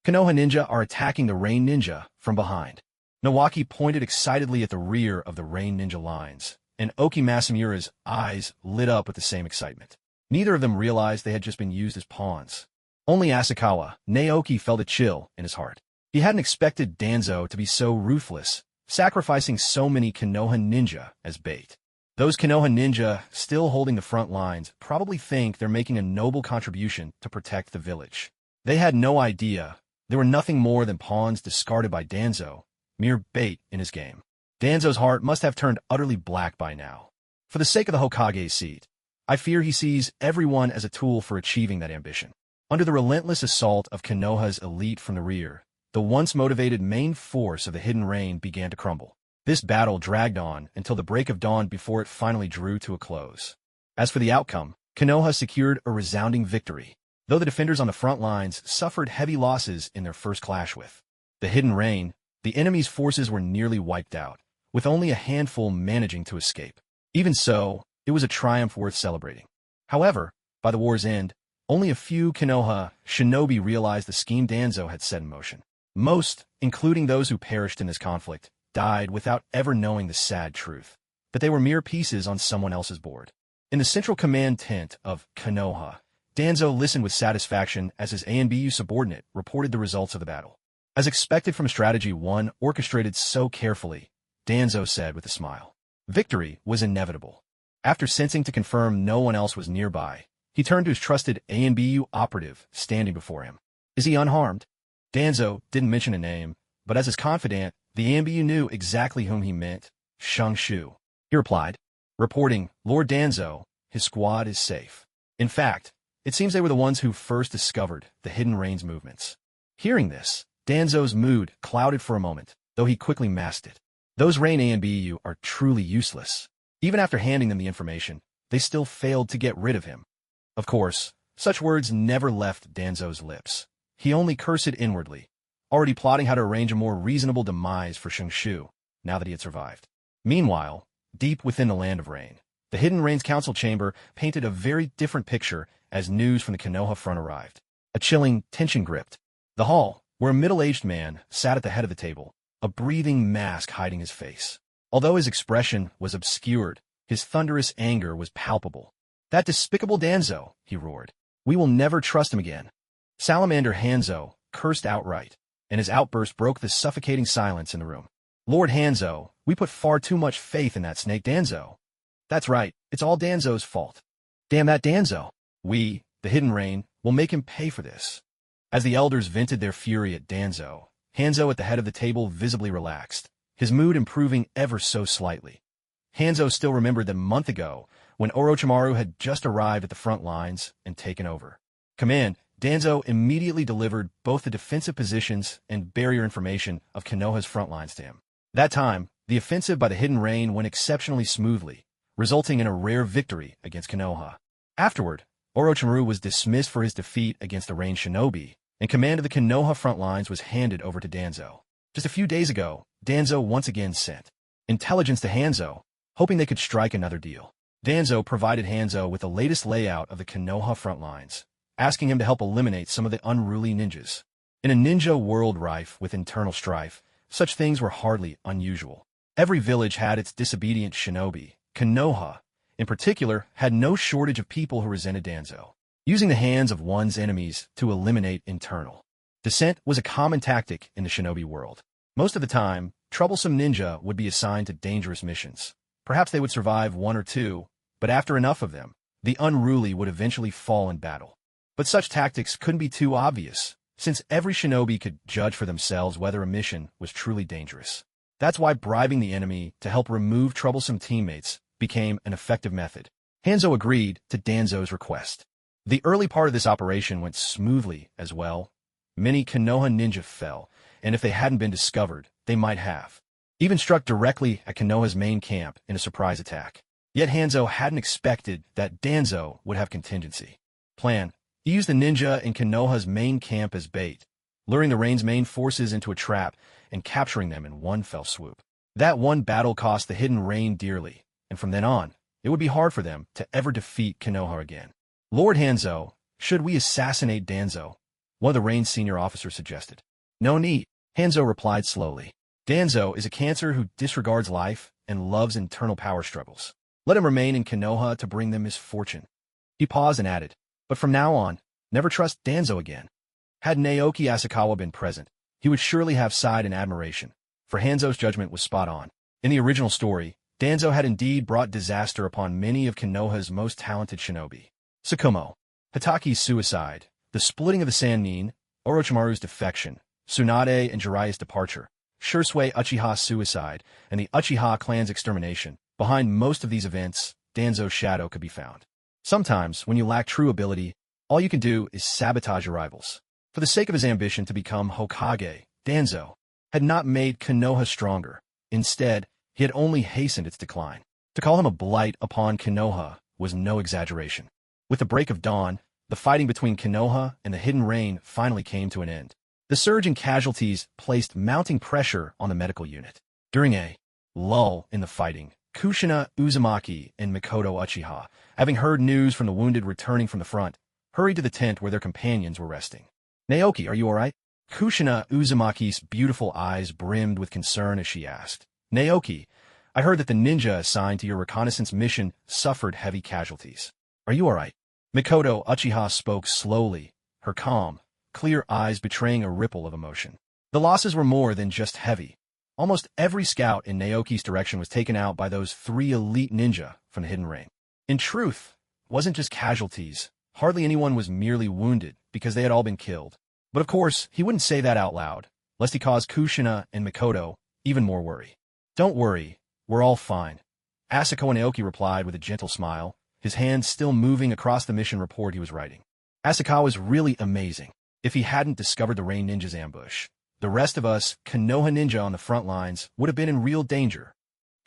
Konoha ninja are attacking the Rain Ninja from behind. Naoki pointed excitedly at the rear of the Rain Ninja lines, and Oki Masamura's eyes lit up with the same excitement. Neither of them realized they had just been used as pawns. Only Asakawa Naoki felt a chill in his heart. He hadn't expected Danzo to be so ruthless, sacrificing so many Konoha ninja as bait. Those Konoha ninja still holding the front lines probably think they're making a noble contribution to protect the village. They had no idea they were nothing more than pawns discarded by Danzo, mere bait in his game. Danzo's heart must have turned utterly black by now. For the sake of the Hokage's seat, I fear he sees everyone as a tool for achieving that ambition. Under the relentless assault of Konoha's elite from the rear, the once motivated main force of the Hidden Rain began to crumble. This battle dragged on until the break of dawn before it finally drew to a close. As for the outcome, Konoha secured a resounding victory, though the defenders on the front lines suffered heavy losses in their first clash with the Hidden Rain. The enemy's forces were nearly wiped out, with only a handful managing to escape. Even so, it was a triumph worth celebrating. However, by the war's end, only a few Konoha shinobi realized the scheme Danzo had set in motion. Most, including those who perished in this conflict, died without ever knowing the sad truth, that they were mere pieces on someone else's board. In the central command tent of Konoha, Danzo listened with satisfaction as his ANBU subordinate reported the results of the battle. As expected from strategy one orchestrated so carefully, Danzo said with a smile. Victory was inevitable. After sensing to confirm no one else was nearby, he turned to his trusted ANBU operative standing before him. Is he unharmed? Danzo didn't mention a name, but as his confidant, the ANBU knew exactly whom he meant, Shang Shu. He replied, reporting, Lord Danzo, his squad is safe. In fact, it seems they were the ones who first discovered the Hidden Rain's movements. Hearing this, Danzo's mood clouded for a moment, though he quickly masked it. Those Rain ANBU are truly useless. Even after handing them the information, they still failed to get rid of him. Of course, such words never left Danzo's lips. He only cursed inwardly, already plotting how to arrange a more reasonable demise for Shang Shu, now that he had survived. Meanwhile, deep within the Land of Rain, the Hidden Rain's council chamber painted a very different picture as news from the Konoha front arrived. A chilling tension gripped the hall, where a middle-aged man sat at the head of the table, a breathing mask hiding his face. Although his expression was obscured, his thunderous anger was palpable. That despicable Danzo, he roared. We will never trust him again. Salamander Hanzo cursed outright, and his outburst broke the suffocating silence in the room. Lord Hanzo, we put far too much faith in that snake Danzo. That's right, it's all Danzo's fault. Damn that Danzo. We, the Hidden Rain, will make him pay for this. As the elders vented their fury at Danzo, Hanzo at the head of the table visibly relaxed, his mood improving ever so slightly. Hanzo still remembered that a month ago, when Orochimaru had just arrived at the front lines and taken over command, Danzo immediately delivered both the defensive positions and barrier information of Konoha's front lines to him. That time, the offensive by the Hidden Rain went exceptionally smoothly, resulting in a rare victory against Konoha. Afterward, Orochimaru was dismissed for his defeat against the Rain Shinobi, and command of the Konoha front lines was handed over to Danzo. Just a few days ago, Danzo once again sent intelligence to Hanzo, hoping they could strike another deal. Danzo provided Hanzo with the latest layout of the Konoha front lines, asking him to help eliminate some of the unruly ninjas. In a ninja world rife with internal strife, such things were hardly unusual. Every village had its disobedient shinobi. Konoha, in particular, had no shortage of people who resented Danzo, using the hands of one's enemies to eliminate internal dissent was a common tactic in the shinobi world. Most of the time, troublesome ninja would be assigned to dangerous missions. Perhaps they would survive one or two, but after enough of them, the unruly would eventually fall in battle. But such tactics couldn't be too obvious, since every shinobi could judge for themselves whether a mission was truly dangerous. That's why bribing the enemy to help remove troublesome teammates became an effective method. Hanzo agreed to Danzo's request. The early part of this operation went smoothly as well. Many Konoha ninja fell, and if they hadn't been discovered, they might have even struck directly at Konoha's main camp in a surprise attack. Yet Hanzo hadn't expected that Danzo would have contingency plan. He used the ninja in Konoha's main camp as bait, luring the Rain's main forces into a trap and capturing them in one fell swoop. That one battle cost the Hidden Rain dearly, and from then on, it would be hard for them to ever defeat Konoha again. Lord Hanzo, should we assassinate Danzo? One of the Rain's senior officers suggested. No need, Hanzo replied slowly. Danzo is a cancer who disregards life and loves internal power struggles. Let him remain in Konoha to bring them misfortune. He paused and added, but from now on, never trust Danzo again. Had Naoki Asakawa been present, he would surely have sighed in admiration, for Hanzo's judgment was spot on. In the original story, Danzo had indeed brought disaster upon many of Konoha's most talented shinobi. Tsukumo, Hitaki's suicide, the splitting of the Sannin, Orochimaru's defection, Tsunade and Jiraiya's departure, Shursui Uchiha's suicide, and the Uchiha clan's extermination. Behind most of these events, Danzo's shadow could be found. Sometimes, when you lack true ability, all you can do is sabotage your rivals. For the sake of his ambition to become Hokage, Danzo had not made Konoha stronger. Instead, he had only hastened its decline. To call him a blight upon Konoha was no exaggeration. With the break of dawn, the fighting between Konoha and the Hidden Rain finally came to an end. The surge in casualties placed mounting pressure on the medical unit. During a lull in the fighting, Kushina, Uzumaki, and Mikoto Uchiha, having heard news from the wounded returning from the front, hurried to the tent where their companions were resting. Naoki, are you all right? Kushina Uzumaki's beautiful eyes brimmed with concern as she asked. Naoki, I heard that the ninja assigned to your reconnaissance mission suffered heavy casualties. Are you all right? Mikoto Uchiha spoke slowly, her calm, clear eyes betraying a ripple of emotion. The losses were more than just heavy. Almost every scout in Naoki's direction was taken out by those 3 elite ninja from the Hidden Rain. In truth, it wasn't just casualties. Hardly anyone was merely wounded because they had all been killed. But of course, he wouldn't say that out loud, lest he cause Kushina and Mikoto even more worry. Don't worry, we're all fine. Asakawa Naoki replied with a gentle smile, his hands still moving across the mission report he was writing. Asakawa was really amazing. If he hadn't discovered the Rain Ninja's ambush, the rest of us, Konoha ninja on the front lines, would have been in real danger.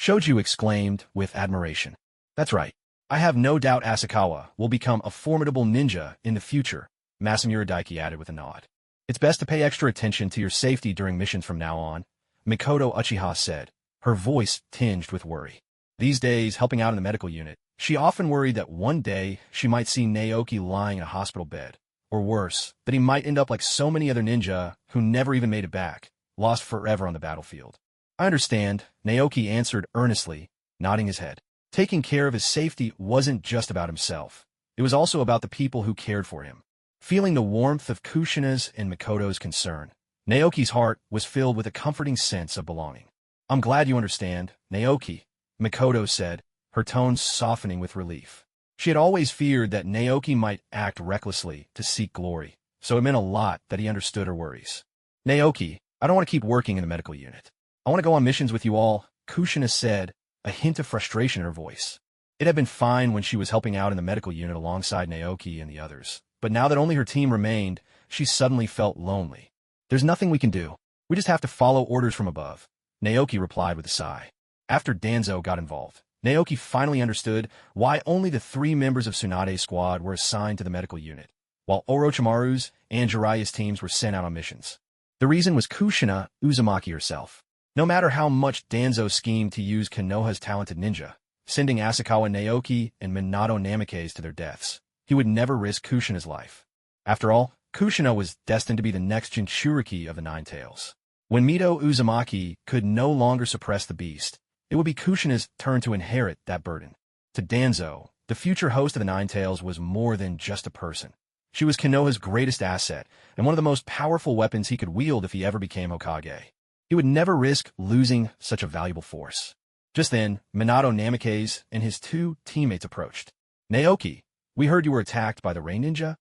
Shoju exclaimed with admiration. That's right. I have no doubt Asakawa will become a formidable ninja in the future, Masamura Daiki added with a nod. It's best to pay extra attention to your safety during missions from now on, Mikoto Uchiha said, her voice tinged with worry. These days, helping out in the medical unit, she often worried that one day she might see Naoki lying in a hospital bed. Or worse, that he might end up like so many other ninja who never even made it back, lost forever on the battlefield. I understand, Naoki answered earnestly, nodding his head. Taking care of his safety wasn't just about himself. It was also about the people who cared for him. Feeling the warmth of Kushina's and Mikoto's concern, Naoki's heart was filled with a comforting sense of belonging. I'm glad you understand, Naoki, Mikoto said, her tone softening with relief. She had always feared that Naoki might act recklessly to seek glory, so it meant a lot that he understood her worries. Naoki, I don't want to keep working in the medical unit. I want to go on missions with you all, Kushina said, a hint of frustration in her voice. It had been fine when she was helping out in the medical unit alongside Naoki and the others, But now that only her team remained, she suddenly felt lonely. There's nothing we can do. We just have to follow orders from above, Naoki replied with a sigh. After Danzo got involved, Naoki finally understood why only the 3 members of Tsunade's squad were assigned to the medical unit, while Orochimaru's and Jiraiya's teams were sent out on missions. The reason was Kushina Uzumaki herself. No matter how much Danzo schemed to use Konoha's talented ninja, sending Asakawa Naoki and Minato Namikaze to their deaths, he would never risk Kushina's life. After all, Kushina was destined to be the next Jinchuriki of the Ninetails. When Mito Uzumaki could no longer suppress the beast, it would be Kushina's turn to inherit that burden. To Danzo, the future host of the Ninetails was more than just a person. She was Konoha's greatest asset, and one of the most powerful weapons he could wield if he ever became Hokage. He would never risk losing such a valuable force. Just then, Minato Namikaze and his 2 teammates approached. Naoki, we heard you were attacked by the Rain Ninja?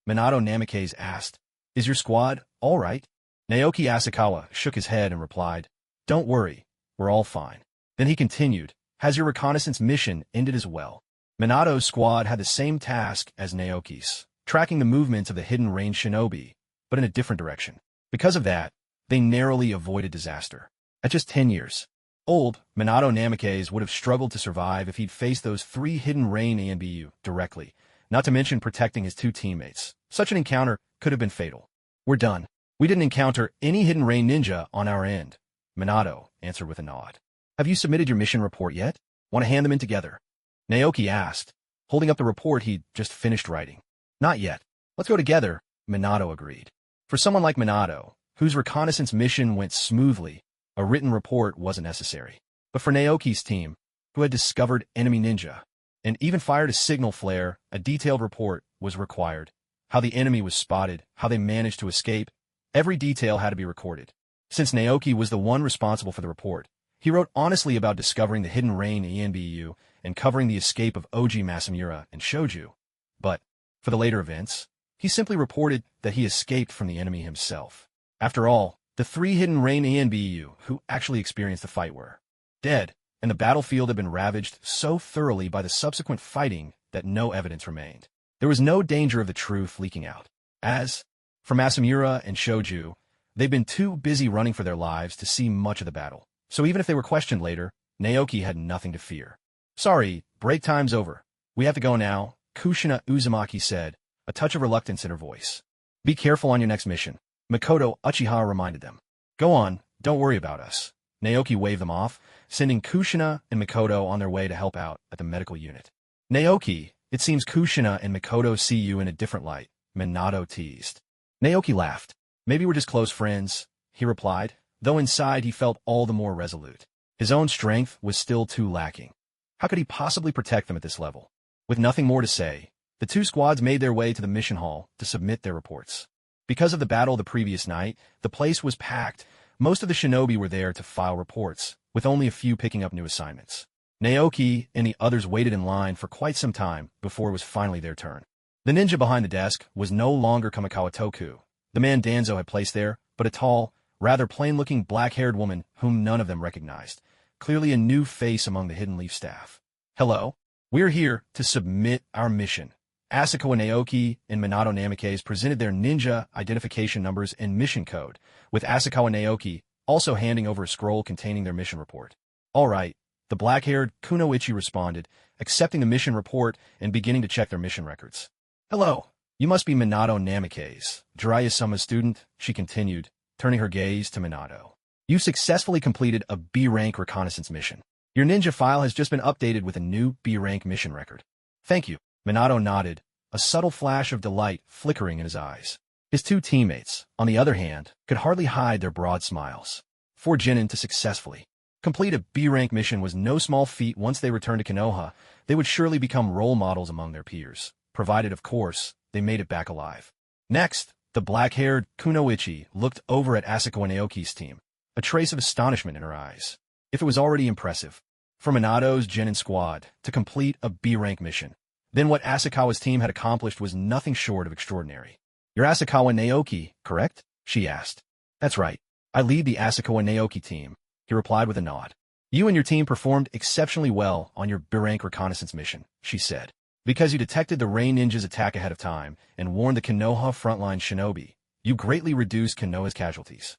Minato Namikaze asked. Is your squad all right? Naoki Asakawa shook his head and replied, Don't worry, we're all fine. Then he continued, Has your reconnaissance mission ended as well? Minato's squad had the same task as Naoki's, tracking the movements of the hidden range shinobi, but in a different direction. Because of that, they narrowly avoided disaster. At just 10 years old, Minato Namikaze would have struggled to survive if he'd faced those 3 hidden rain ANBU directly, not to mention protecting his 2 teammates. Such an encounter could have been fatal. We're done. We didn't encounter any hidden rain ninja on our end, Minato answered with a nod. Have you submitted your mission report yet? Want to hand them in together? Naoki asked, holding up the report he'd just finished writing. Not yet. Let's go together, Minato agreed. For someone like Minato, whose reconnaissance mission went smoothly, a written report wasn't necessary. But for Naoki's team, who had discovered enemy ninja, and even fired a signal flare, a detailed report was required. How the enemy was spotted, how they managed to escape, every detail had to be recorded. Since Naoki was the one responsible for the report, he wrote honestly about discovering the hidden rain ENBU and covering the escape of Oji Masamura and Shoju. But, for the later events, he simply reported that he escaped from the enemy himself. After all, the 3 hidden rain ENBU who actually experienced the fight were dead, and the battlefield had been ravaged so thoroughly by the subsequent fighting that no evidence remained. There was no danger of the truth leaking out. As for Masamura and Shoju, they'd been too busy running for their lives to see much of the battle. So even if they were questioned later, Naoki had nothing to fear. Sorry, break time's over. We have to go now, Kushina Uzumaki said, a touch of reluctance in her voice. Be careful on your next mission, Makoto Uchiha reminded them. Go on, don't worry about us. Naoki waved them off, sending Kushina and Makoto on their way to help out at the medical unit. Naoki, it seems Kushina and Makoto see you in a different light, Minato teased. Naoki laughed. Maybe we're just close friends, he replied, though inside he felt all the more resolute. His own strength was still too lacking. How could he possibly protect them at this level? With nothing more to say, the 2 squads made their way to the mission hall to submit their reports. Because of the battle the previous night, the place was packed. Most of the shinobi were there to file reports, with only a few picking up new assignments. Naoki and the others waited in line for quite some time before it was finally their turn. The ninja behind the desk was no longer Kamikawa Toku, the man Danzo had placed there, but a tall, rather plain-looking black-haired woman whom none of them recognized, clearly a new face among the Hidden Leaf staff. Hello. We're here to submit our mission. Asakawa Naoki and Minato Namikaze presented their ninja identification numbers and mission code, with Asakawa Naoki also handing over a scroll containing their mission report. All right, the black-haired Kunoichi responded, accepting the mission report and beginning to check their mission records. Hello, you must be Minato Namikaze, Jiraiya-sama's student, she continued, turning her gaze to Minato. You successfully completed a B-rank reconnaissance mission. Your ninja file has just been updated with a new B-rank mission record. Thank you. Minato nodded, a subtle flash of delight flickering in his eyes. His 2 teammates, on the other hand, could hardly hide their broad smiles. For Jonin to successfully complete a B-rank mission was no small feat. Once they returned to Konoha, they would surely become role models among their peers, provided, of course, they made it back alive. Next, the black-haired Kunoichi looked over at Asakawa Naoki's team, a trace of astonishment in her eyes. If it was already impressive for Minato's Jonin squad to complete a B-rank mission, then what Asakawa's team had accomplished was nothing short of extraordinary. You're Asakawa Naoki, correct? She asked. That's right. I lead the Asakawa Naoki team, he replied with a nod. You and your team performed exceptionally well on your B-rank reconnaissance mission, she said. Because you detected the Rei Ninja's attack ahead of time and warned the Konoha frontline shinobi, you greatly reduced Konoha's casualties.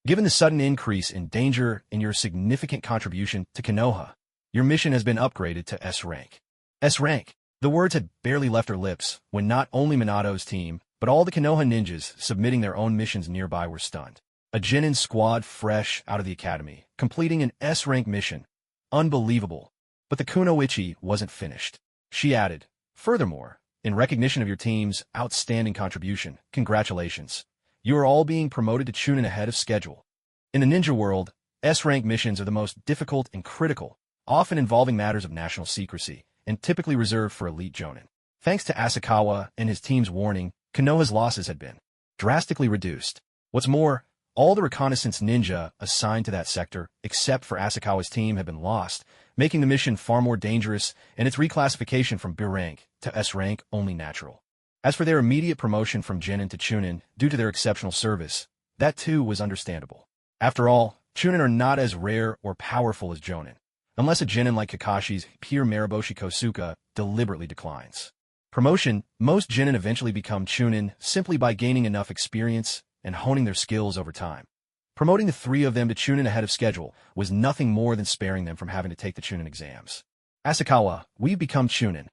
Given the sudden increase in danger and your significant contribution to Konoha, your mission has been upgraded to S rank. S rank. The words had barely left her lips when not only Minato's team, but all the Konoha ninjas submitting their own missions nearby were stunned. A Jonin squad fresh out of the academy, completing an S rank mission. Unbelievable. But the Kunoichi wasn't finished. She added, "Furthermore, in recognition of your team's outstanding contribution, congratulations. You are all being promoted to Chunin ahead of schedule." In the ninja world, S-rank missions are the most difficult and critical, often involving matters of national secrecy, and typically reserved for elite Jonin. Thanks to Asakawa and his team's warning, Konoha's losses had been drastically reduced. What's more, all the reconnaissance ninja assigned to that sector, except for Asakawa's team, had been lost, making the mission far more dangerous and its reclassification from B rank to S rank only natural. As for their immediate promotion from Jonin to Chunin due to their exceptional service, that too was understandable. After all, Chunin are not as rare or powerful as Jonin, unless a Jonin like Kakashi's Pure Mariboshi Kosuka deliberately declines. Promotion, most Jonin eventually become Chunin simply by gaining enough experience and honing their skills over time. Promoting the three of them to Chunin ahead of schedule was nothing more than sparing them from having to take the Chunin exams. Asakawa, we've become Chunin.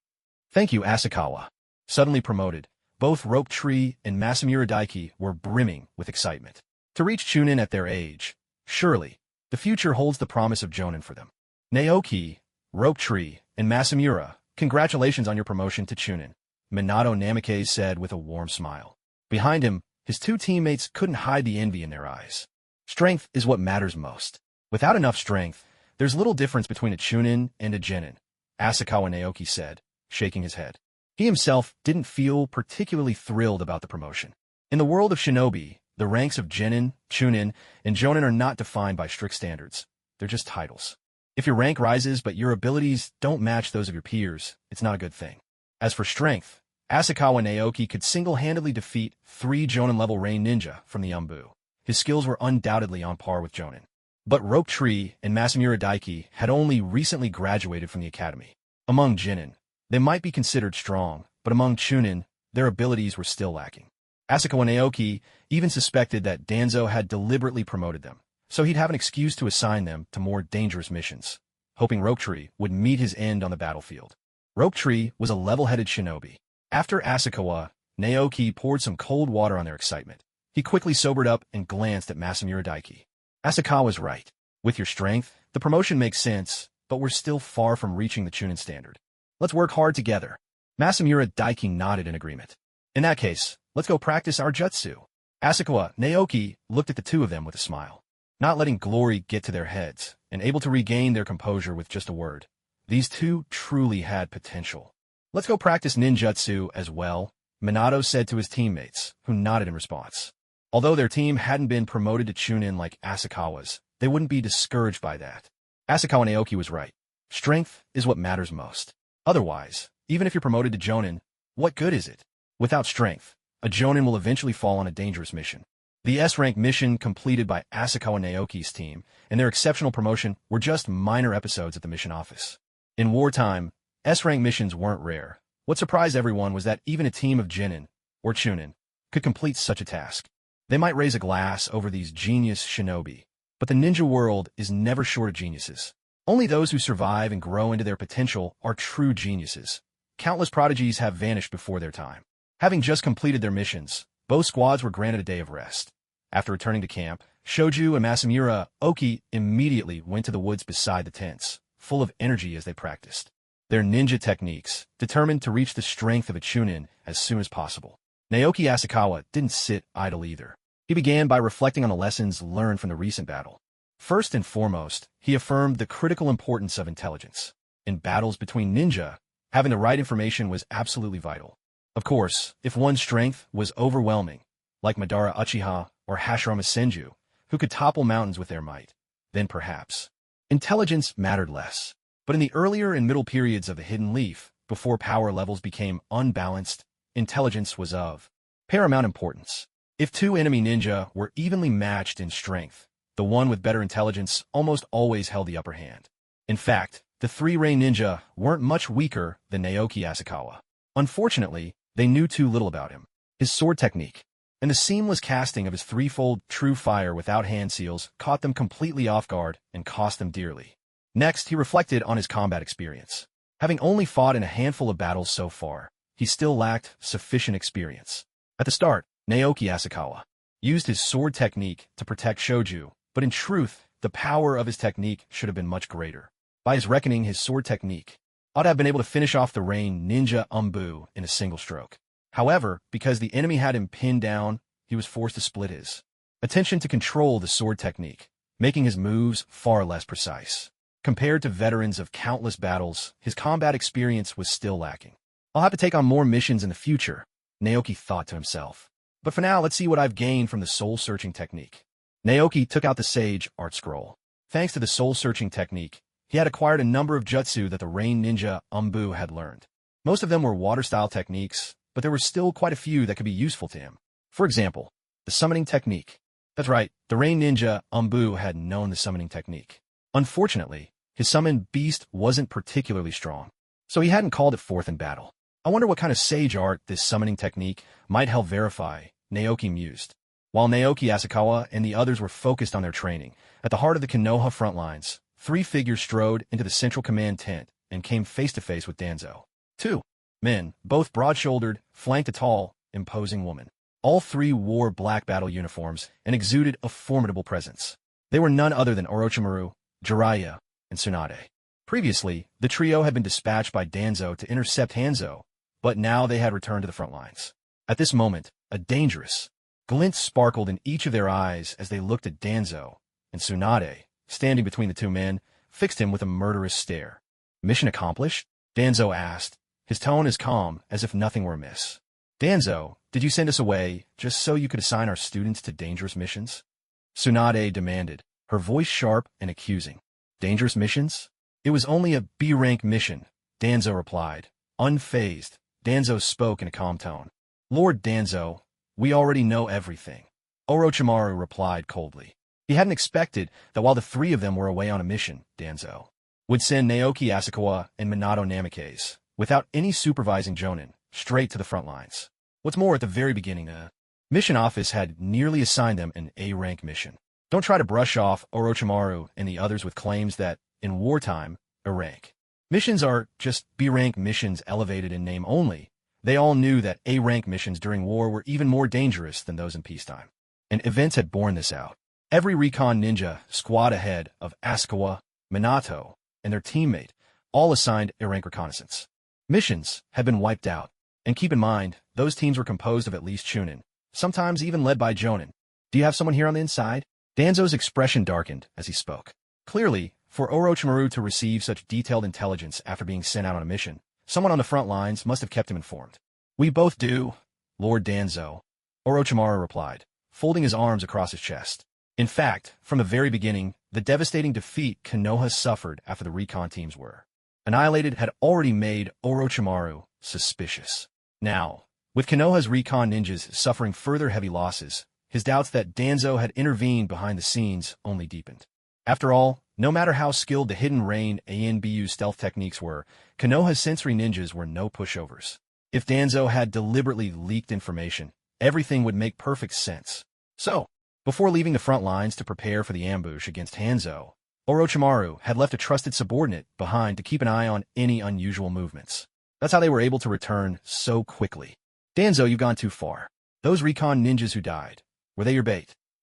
Thank you, Asakawa. Suddenly promoted, both Rope Tree and Masamura Daiki were brimming with excitement. To reach Chunin at their age, surely, the future holds the promise of Jonin for them. Naoki, Rope Tree, and Masamura, congratulations on your promotion to Chunin, Minato Namikaze said with a warm smile. Behind him, his two teammates couldn't hide the envy in their eyes. Strength is what matters most. Without enough strength, there's little difference between a Chunin and a Jonin, Asakawa Naoki said, shaking his head. He himself didn't feel particularly thrilled about the promotion. In the world of shinobi, the ranks of Jonin, Chunin, and Jonin are not defined by strict standards. They're just titles. If your rank rises but your abilities don't match those of your peers, it's not a good thing. As for strength, Asakawa Naoki could single-handedly defeat 3 Jonin-level Rei Ninja from the Umbu. His skills were undoubtedly on par with Jonin. But Rope Tree and Masamura Daiki had only recently graduated from the academy. Among Jonin, they might be considered strong, but among Chunin, their abilities were still lacking. Asakawa Naoki even suspected that Danzo had deliberately promoted them, so he'd have an excuse to assign them to more dangerous missions, hoping Rope Tree would meet his end on the battlefield. Rope Tree was a level-headed shinobi. After Asakawa, Naoki poured some cold water on their excitement. He quickly sobered up and glanced at Masamura Daiki. Asakawa's right. With your strength, the promotion makes sense, but we're still far from reaching the Chunin standard. Let's work hard together. Masamura Daiki nodded in agreement. In that case, let's go practice our jutsu. Asakawa Naoki looked at the two of them with a smile. Not letting glory get to their heads, and able to regain their composure with just a word. These two truly had potential. Let's go practice ninjutsu as well, Minato said to his teammates, who nodded in response. Although their team hadn't been promoted to Chunin like Asakawa's, they wouldn't be discouraged by that. Asakawa Naoki was right. Strength is what matters most. Otherwise, even if you're promoted to Jonin, what good is it? Without strength, a Jonin will eventually fall on a dangerous mission. The S-rank mission completed by Asakawa Naoki's team and their exceptional promotion were just minor episodes at the mission office. In wartime, S-rank missions weren't rare. What surprised everyone was that even a team of Jonin, or Chunin, could complete such a task. They might raise a glass over these genius shinobi, but the ninja world is never short of geniuses. Only those who survive and grow into their potential are true geniuses. Countless prodigies have vanished before their time. Having just completed their missions, both squads were granted a day of rest. After returning to camp, Shoju and Masamura Oki immediately went to the woods beside the tents, full of energy as they practiced their ninja techniques, determined to reach the strength of a Chunin as soon as possible. Naoki Asakawa didn't sit idle either. He began by reflecting on the lessons learned from the recent battle. First and foremost, he affirmed the critical importance of intelligence. In battles between ninja, having the right information was absolutely vital. Of course, if one's strength was overwhelming, like Madara Uchiha or Hashirama Senju, who could topple mountains with their might, then perhaps intelligence mattered less. But in the earlier and middle periods of the Hidden Leaf, before power levels became unbalanced, intelligence was of paramount importance. If two enemy ninja were evenly matched in strength, the one with better intelligence almost always held the upper hand. In fact, The three-ray ninja weren't much weaker than Naoki Asakawa. Unfortunately, they knew too little about him, his sword technique, and the seamless casting of his threefold true fire without hand seals caught them completely off guard and cost them dearly. Next, he reflected on his combat experience. Having only fought in a handful of battles so far, he still lacked sufficient experience. At the start, Naoki Asakawa used his sword technique to protect Shoju, but in truth, the power of his technique should have been much greater. By his reckoning, his sword technique ought to have been able to finish off the rain ninja Umbu in a single stroke. However, because the enemy had him pinned down, he was forced to split his attention to control the sword technique, making his moves far less precise. Compared to veterans of countless battles, his combat experience was still lacking. I'll have to take on more missions in the future, Naoki thought to himself. But for now, let's see what I've gained from the soul-searching technique. Naoki took out the Sage Art Scroll. Thanks to the soul-searching technique, he had acquired a number of jutsu that the rain ninja Umbu had learned. Most of them were water-style techniques, but there were still quite a few that could be useful to him. For example, the summoning technique. That's right, the rain ninja Umbu had known the summoning technique. Unfortunately, his summoned beast wasn't particularly strong, so he hadn't called it forth in battle. I wonder what kind of sage art this summoning technique might help verify, Naoki mused. While Naoki Asakawa and the others were focused on their training, at the heart of the Konoha front lines, three figures strode into the central command tent and came face-to-face with Danzo. Two men, both broad-shouldered, flanked a tall, imposing woman. All three wore black battle uniforms and exuded a formidable presence. They were none other than Orochimaru, Jiraiya, and Tsunade. Previously, the trio had been dispatched by Danzo to intercept Hanzo, but now they had returned to the front lines. At this moment, a dangerous glint sparkled in each of their eyes as they looked at Danzo, and Tsunade, standing between the two men, fixed him with a murderous stare. Mission accomplished? Danzo asked, his tone as calm as if nothing were amiss. Danzo, did you send us away just so you could assign our students to dangerous missions? Tsunade demanded, her voice sharp and accusing. Dangerous missions? It was only a B-rank mission, Danzo replied. Unfazed, Danzo spoke in a calm tone. Lord Danzo, we already know everything. Orochimaru replied coldly. He hadn't expected that while the three of them were away on a mission, Danzo would send Naoki Asakawa and Minato Namikaze, without any supervising Jonin, straight to the front lines. What's more, at the very beginning, the mission office had nearly assigned them an A-rank mission. Don't try to brush off Orochimaru and the others with claims that, in wartime, a rank missions are just B-rank missions elevated in name only. They all knew that A-rank missions during war were even more dangerous than those in peacetime. And events had borne this out. Every recon ninja squad ahead of Asakawa, Minato, and their teammate, all assigned A-rank reconnaissance missions, had been wiped out. And keep in mind, those teams were composed of at least Chunin, sometimes even led by Jonin. Do you have someone here on the inside? Danzo's expression darkened as he spoke. Clearly, for Orochimaru to receive such detailed intelligence after being sent out on a mission, someone on the front lines must have kept him informed. We both do, Lord Danzo, Orochimaru replied, folding his arms across his chest. In fact, from the very beginning, the devastating defeat Konoha suffered after the recon teams were annihilated had already made Orochimaru suspicious. Now, with Konoha's recon ninjas suffering further heavy losses, his doubts that Danzo had intervened behind the scenes only deepened. After all, no matter how skilled the Hidden Rain ANBU stealth techniques were, Konoha's sensory ninjas were no pushovers. If Danzo had deliberately leaked information, everything would make perfect sense. So, before leaving the front lines to prepare for the ambush against Hanzo, Orochimaru had left a trusted subordinate behind to keep an eye on any unusual movements. That's how they were able to return so quickly. Danzo, you've gone too far. Those recon ninjas who died, were they your bait?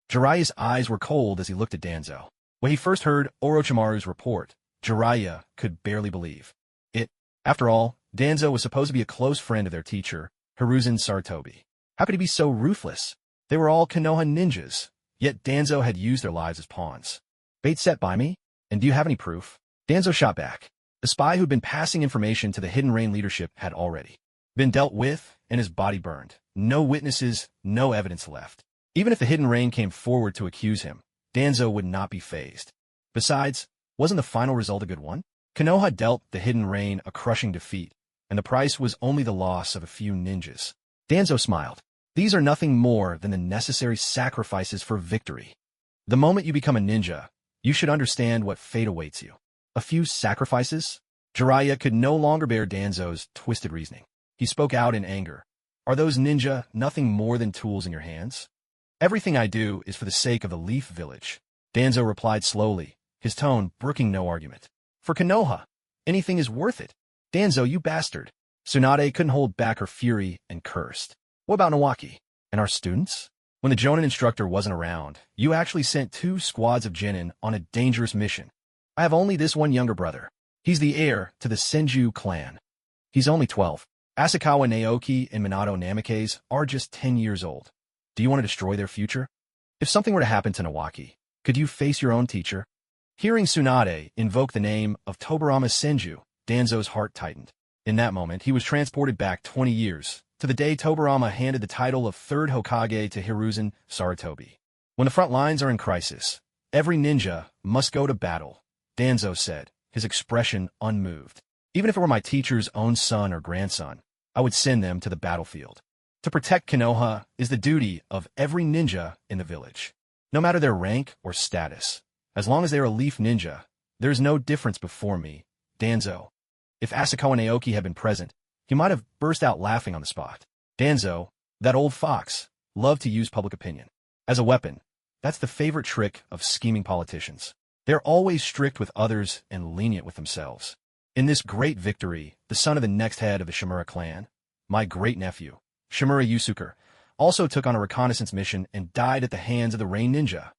Jiraiya's eyes were cold as he looked at Danzo. When he first heard Orochimaru's report, Jiraiya could barely believe it. After all, Danzo was supposed to be a close friend of their teacher, Hiruzen Sarutobi. How could he be so ruthless? They were all Konoha ninjas, yet Danzo had used their lives as pawns. Bait set by me? And do you have any proof? Danzo shot back. The spy who'd been passing information to the Hidden Rain leadership had already been dealt with, and his body burned. No witnesses, no evidence left. Even if the Hidden Rain came forward to accuse him, Danzo would not be fazed. Besides, wasn't the final result a good one? Konoha dealt the Hidden Rain a crushing defeat, and the price was only the loss of a few ninjas. Danzo smiled. These are nothing more than the necessary sacrifices for victory. The moment you become a ninja, you should understand what fate awaits you. A few sacrifices? Jiraiya could no longer bear Danzo's twisted reasoning. He spoke out in anger. Are those ninja nothing more than tools in your hands? Everything I do is for the sake of the Leaf Village. Danzo replied slowly, his tone brooking no argument. For Konoha, anything is worth it. Danzo, you bastard. Tsunade couldn't hold back her fury and cursed. What about Naoki? And our students? When the Jonin instructor wasn't around, you actually sent 2 squads of genin on a dangerous mission. I have only this one younger brother. He's the heir to the Senju clan. He's only 12. Asakawa Naoki and Minato Namikaze are just 10 years old. Do you want to destroy their future? If something were to happen to Naoki, could you face your own teacher? Hearing Tsunade invoke the name of Tobirama Senju, Danzo's heart tightened. In that moment, he was transported back 20 years, to the day Tobirama handed the title of 3rd Hokage to Hiruzen Sarutobi. When the front lines are in crisis, every ninja must go to battle, Danzo said, his expression unmoved. Even if it were my teacher's own son or grandson, I would send them to the battlefield. To protect Konoha is the duty of every ninja in the village. No matter their rank or status, as long as they are a leaf ninja, there is no difference before me, Danzo. If Asakawa Naoki had been present, he might have burst out laughing on the spot. Danzo, that old fox, loved to use public opinion as a weapon. That's the favorite trick of scheming politicians. They're always strict with others and lenient with themselves. In this great victory, the son of the next head of the Shimura clan, my great-nephew, Shimura Yusuke, also took on a reconnaissance mission and died at the hands of the Rain Ninja.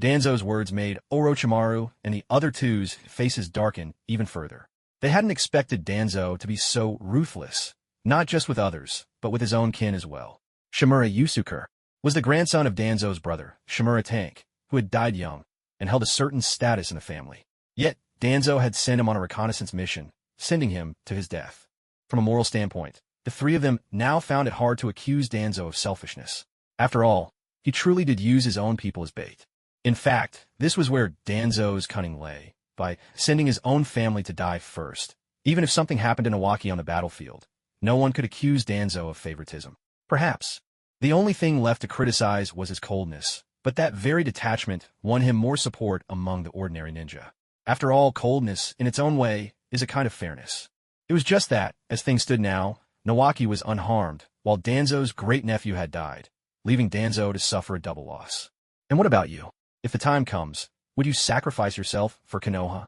Danzo's words made Orochimaru and the other two's faces darken even further. They hadn't expected Danzo to be so ruthless, not just with others, but with his own kin as well. Shimura Yusuke was the grandson of Danzo's brother, Shimura Tank, who had died young and held a certain status in the family. Yet, Danzo had sent him on a reconnaissance mission, sending him to his death. From a moral standpoint, the 3 of them now found it hard to accuse Danzo of selfishness. After all, he truly did use his own people as bait. In fact, this was where Danzo's cunning lay, by sending his own family to die first. Even if something happened to Naoki on the battlefield, no one could accuse Danzo of favoritism. Perhaps the only thing left to criticize was his coldness, but that very detachment won him more support among the ordinary ninja. After all, coldness, in its own way, is a kind of fairness. It was just that, as things stood now, Naoki was unharmed, while Danzo's great-nephew had died, leaving Danzo to suffer a double loss. And what about you? If the time comes, would you sacrifice yourself for Konoha?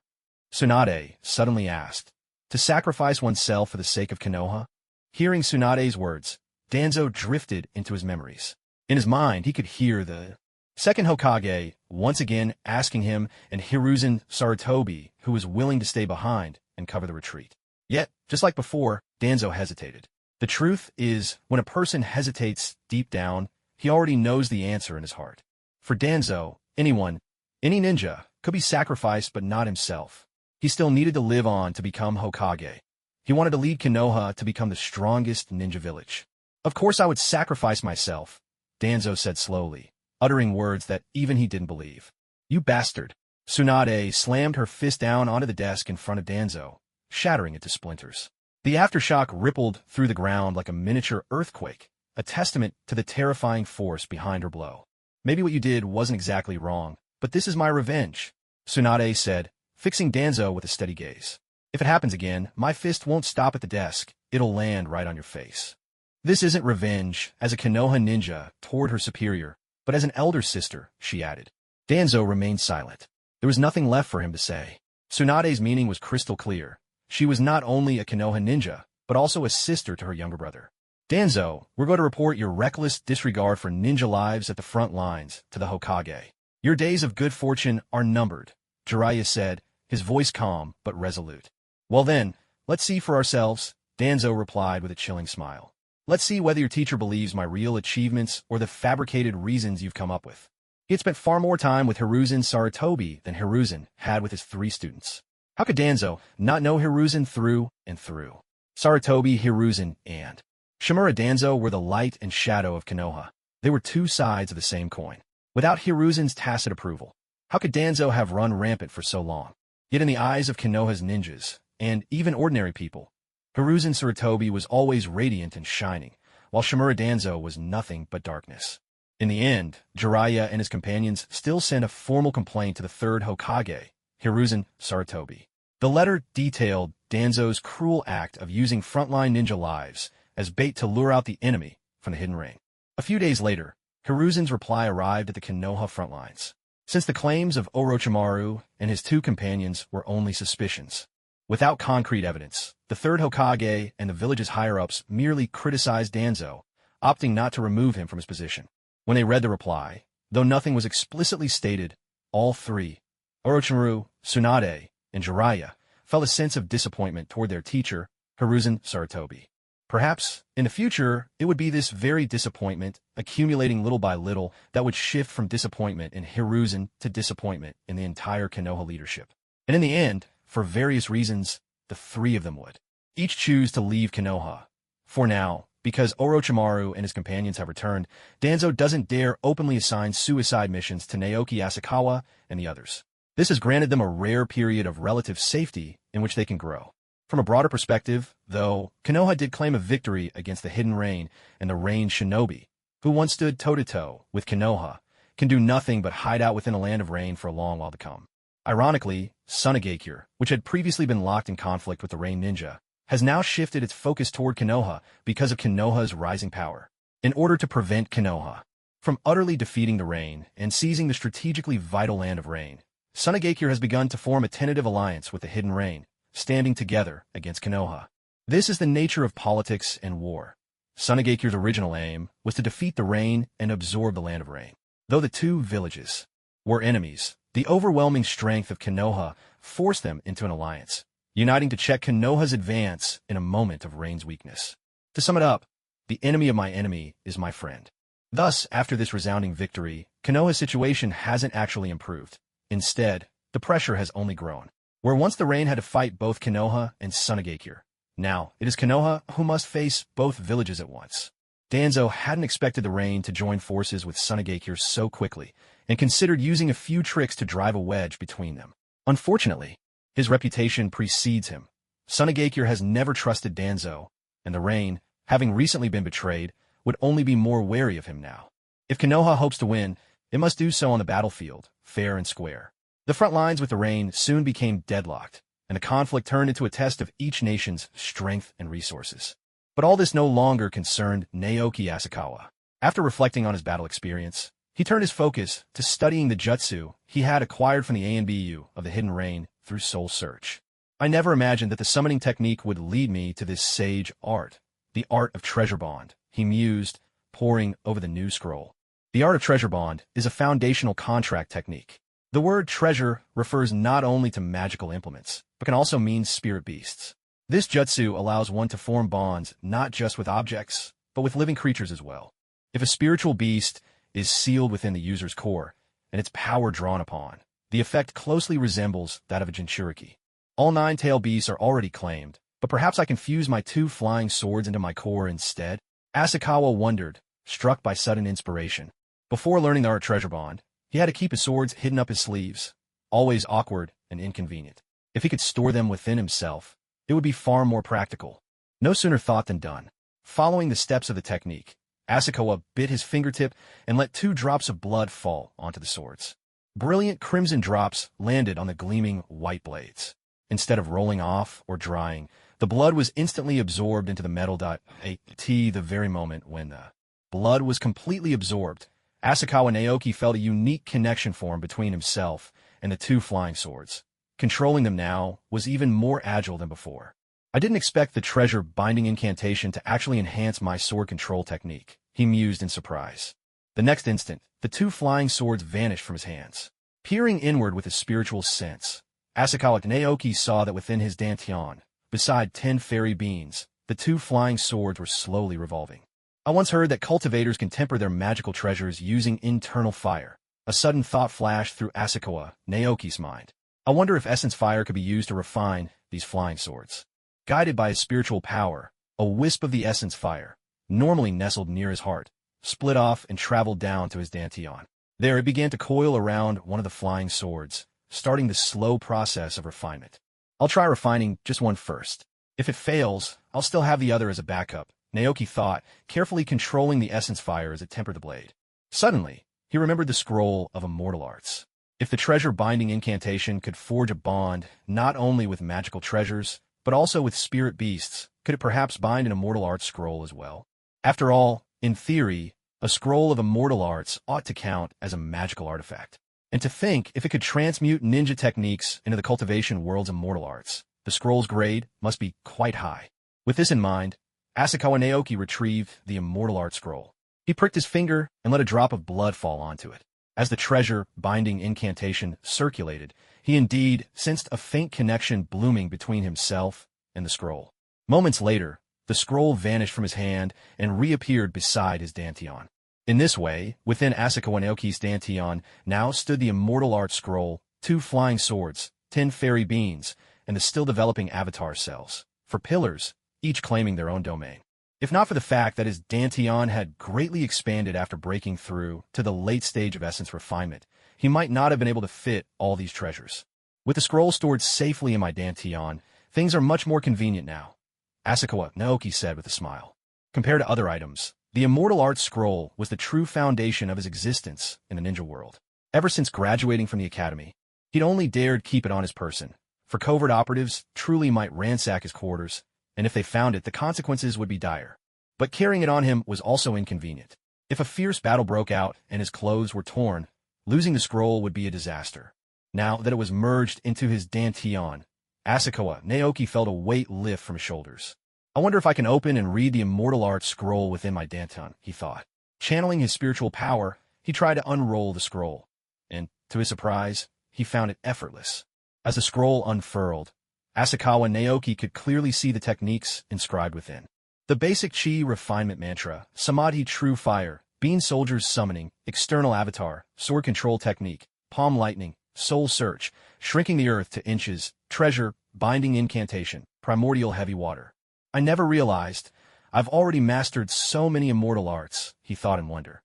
Tsunade suddenly asked. To sacrifice oneself for the sake of Konoha? Hearing Tsunade's words, Danzo drifted into his memories. In his mind, he could hear the second Hokage once again asking him and Hiruzen Sarutobi who was willing to stay behind and cover the retreat. Yet, just like before, Danzo hesitated. The truth is, when a person hesitates deep down, he already knows the answer in his heart. For Danzo, anyone, any ninja, could be sacrificed but not himself. He still needed to live on to become Hokage. He wanted to lead Konoha to become the strongest ninja village. Of course I would sacrifice myself, Danzo said slowly, uttering words that even he didn't believe. You bastard. Tsunade slammed her fist down onto the desk in front of Danzo, shattering it to splinters. The aftershock rippled through the ground like a miniature earthquake, a testament to the terrifying force behind her blow. Maybe what you did wasn't exactly wrong, but this is my revenge, Tsunade said, fixing Danzo with a steady gaze. If it happens again, my fist won't stop at the desk, it'll land right on your face. This isn't revenge as a Konoha ninja toward her superior, but as an elder sister, she added. Danzo remained silent. There was nothing left for him to say. Tsunade's meaning was crystal clear. She was not only a Konoha ninja, but also a sister to her younger brother. Danzo, we're going to report your reckless disregard for ninja lives at the front lines to the Hokage. Your days of good fortune are numbered, Jiraiya said, his voice calm but resolute. Well then, let's see for ourselves, Danzo replied with a chilling smile. Let's see whether your teacher believes my real achievements or the fabricated reasons you've come up with. He had spent far more time with Hiruzen Sarutobi than Hiruzen had with his 3 students. How could Danzo not know Hiruzen through and through? Sarutobi, Hiruzen, and Shimura Danzo were the light and shadow of Konoha. They were 2 sides of the same coin. Without Hiruzen's tacit approval, how could Danzo have run rampant for so long? Yet in the eyes of Konoha's ninjas, and even ordinary people, Hiruzen Sarutobi was always radiant and shining, while Shimura Danzo was nothing but darkness. In the end, Jiraiya and his companions still sent a formal complaint to the 3rd Hokage, Hiruzen Sarutobi. The letter detailed Danzo's cruel act of using frontline ninja lives as bait to lure out the enemy from the hidden rain. A few days later, Hiruzen's reply arrived at the Konoha front lines. Since the claims of Orochimaru and his two companions were only suspicions, without concrete evidence, the third Hokage and the village's higher-ups merely criticized Danzo, opting not to remove him from his position. When they read the reply, though nothing was explicitly stated, all three, Orochimaru, Tsunade, and Jiraiya, felt a sense of disappointment toward their teacher, Hiruzen Sarutobi. Perhaps, in the future, it would be this very disappointment, accumulating little by little, that would shift from disappointment in Hiruzen to disappointment in the entire Konoha leadership. And in the end, for various reasons, the three of them would each choose to leave Konoha. For now, because Orochimaru and his companions have returned, Danzo doesn't dare openly assign suicide missions to Naoki Asakawa and the others. This has granted them a rare period of relative safety in which they can grow. From a broader perspective, though, Konoha did claim a victory against the Hidden Rain and the Rain Shinobi, who once stood toe-to-toe with Konoha, can do nothing but hide out within a land of rain for a long while to come. Ironically, Sunagakure, which had previously been locked in conflict with the Rain Ninja, has now shifted its focus toward Konoha because of Konoha's rising power. In order to prevent Konoha from utterly defeating the Rain and seizing the strategically vital land of rain, Sunagakure has begun to form a tentative alliance with the Hidden Rain, standing together against Konoha. This is the nature of politics and war. Sunagakure's original aim was to defeat the Rain and absorb the land of rain. Though the two villages were enemies, the overwhelming strength of Konoha forced them into an alliance, uniting to check Konoha's advance in a moment of Rain's weakness. To sum it up, the enemy of my enemy is my friend. Thus, after this resounding victory, Konoha's situation hasn't actually improved. Instead, the pressure has only grown. Where once the Rain had to fight both Konoha and Sunagakure, now it is Konoha who must face both villages at once. Danzo hadn't expected the Rain to join forces with Sunagakure so quickly, and considered using a few tricks to drive a wedge between them. Unfortunately, his reputation precedes him. Sunagakure has never trusted Danzo, and the Rain, having recently been betrayed, would only be more wary of him now. If Konoha hopes to win, it must do so on the battlefield, fair and square. The front lines with the Rain soon became deadlocked, and the conflict turned into a test of each nation's strength and resources. But all this no longer concerned Naoki Asakawa. After reflecting on his battle experience, he turned his focus to studying the jutsu he had acquired from the ANBU of the Hidden Rain through Soul Search. I never imagined that the summoning technique would lead me to this sage art, the art of treasure bond, he mused, poring over the new scroll. The art of treasure bond is a foundational contract technique. The word treasure refers not only to magical implements, but can also mean spirit beasts. This jutsu allows one to form bonds not just with objects, but with living creatures as well. If a spiritual beast is sealed within the user's core, and its power drawn upon, the effect closely resembles that of a Jinchuriki. All 9-tail beasts are already claimed, but perhaps I can fuse my 2 flying swords into my core instead? Asakawa wondered, struck by sudden inspiration. Before learning the art treasure bond, he had to keep his swords hidden up his sleeves, always awkward and inconvenient. If he could store them within himself, it would be far more practical. No sooner thought than done. Following the steps of the technique, Asakawa bit his fingertip and let 2 drops of blood fall onto the swords. Brilliant crimson drops landed on the gleaming white blades. Instead of rolling off or drying, the blood was instantly absorbed into the metal. The very moment when the blood was completely absorbed, Asakawa Naoki felt a unique connection form between himself and the 2 flying swords. Controlling them now was even more agile than before. I didn't expect the treasure binding incantation to actually enhance my sword control technique, he mused in surprise. The next instant, the 2 flying swords vanished from his hands. Peering inward with his spiritual sense, Asakawa Naoki saw that within his dantian, beside 10 fairy beans, the 2 flying swords were slowly revolving. I once heard that cultivators can temper their magical treasures using internal fire. A sudden thought flashed through Asakawa Naoki's mind. I wonder if essence fire could be used to refine these flying swords. Guided by his spiritual power, a wisp of the essence fire, normally nestled near his heart, split off and traveled down to his dantian. There it began to coil around one of the flying swords, starting the slow process of refinement. I'll try refining just one first. If it fails, I'll still have the other as a backup, Naoki thought, carefully controlling the essence fire as it tempered the blade. Suddenly, he remembered the scroll of immortal arts. If the treasure-binding incantation could forge a bond not only with magical treasures, but also with spirit beasts, could it perhaps bind an immortal arts scroll as well? After all, in theory, a scroll of immortal arts ought to count as a magical artifact. And to think if it could transmute ninja techniques into the cultivation world's immortal arts, the scroll's grade must be quite high. With this in mind, Asakawa Naoki retrieved the immortal art scroll. He pricked his finger and let a drop of blood fall onto it. As the treasure-binding incantation circulated, he indeed sensed a faint connection blooming between himself and the scroll. Moments later, the scroll vanished from his hand and reappeared beside his dantian. In this way, within Asakawa Naoki's dantian now stood the immortal art scroll, 2 flying swords, 10 fairy beans, and the still-developing avatar cells, for pillars, each claiming their own domain. If not for the fact that his dantian had greatly expanded after breaking through to the late stage of essence refinement, he might not have been able to fit all these treasures. With the scroll stored safely in my dantian, things are much more convenient now, Asakawa Naoki said with a smile. Compared to other items, the immortal art scroll was the true foundation of his existence in the ninja world. Ever since graduating from the academy, he'd only dared keep it on his person, for covert operatives truly might ransack his quarters, and if they found it, the consequences would be dire. But carrying it on him was also inconvenient. If a fierce battle broke out and his clothes were torn, losing the scroll would be a disaster. Now that it was merged into his dantian, Asakawa Naoki felt a weight lift from his shoulders. I wonder if I can open and read the immortal art scroll within my dantian, he thought. Channeling his spiritual power, he tried to unroll the scroll, and, to his surprise, he found it effortless. As the scroll unfurled, Asakawa Naoki could clearly see the techniques inscribed within. The basic chi refinement mantra, Samadhi true fire, bean soldiers summoning, external avatar, sword control technique, palm lightning, soul search, shrinking the earth to inches, treasure, binding incantation, primordial heavy water. I never realized I've already mastered so many immortal arts, he thought in wonder.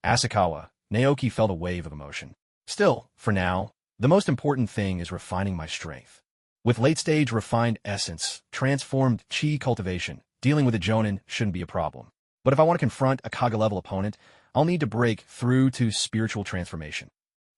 Asakawa Naoki felt a wave of emotion. Still, for now, the most important thing is refining my strength. With late-stage refined essence, transformed chi cultivation, dealing with a Jonin shouldn't be a problem. But if I want to confront a Kaga-level opponent, I'll need to break through to spiritual transformation.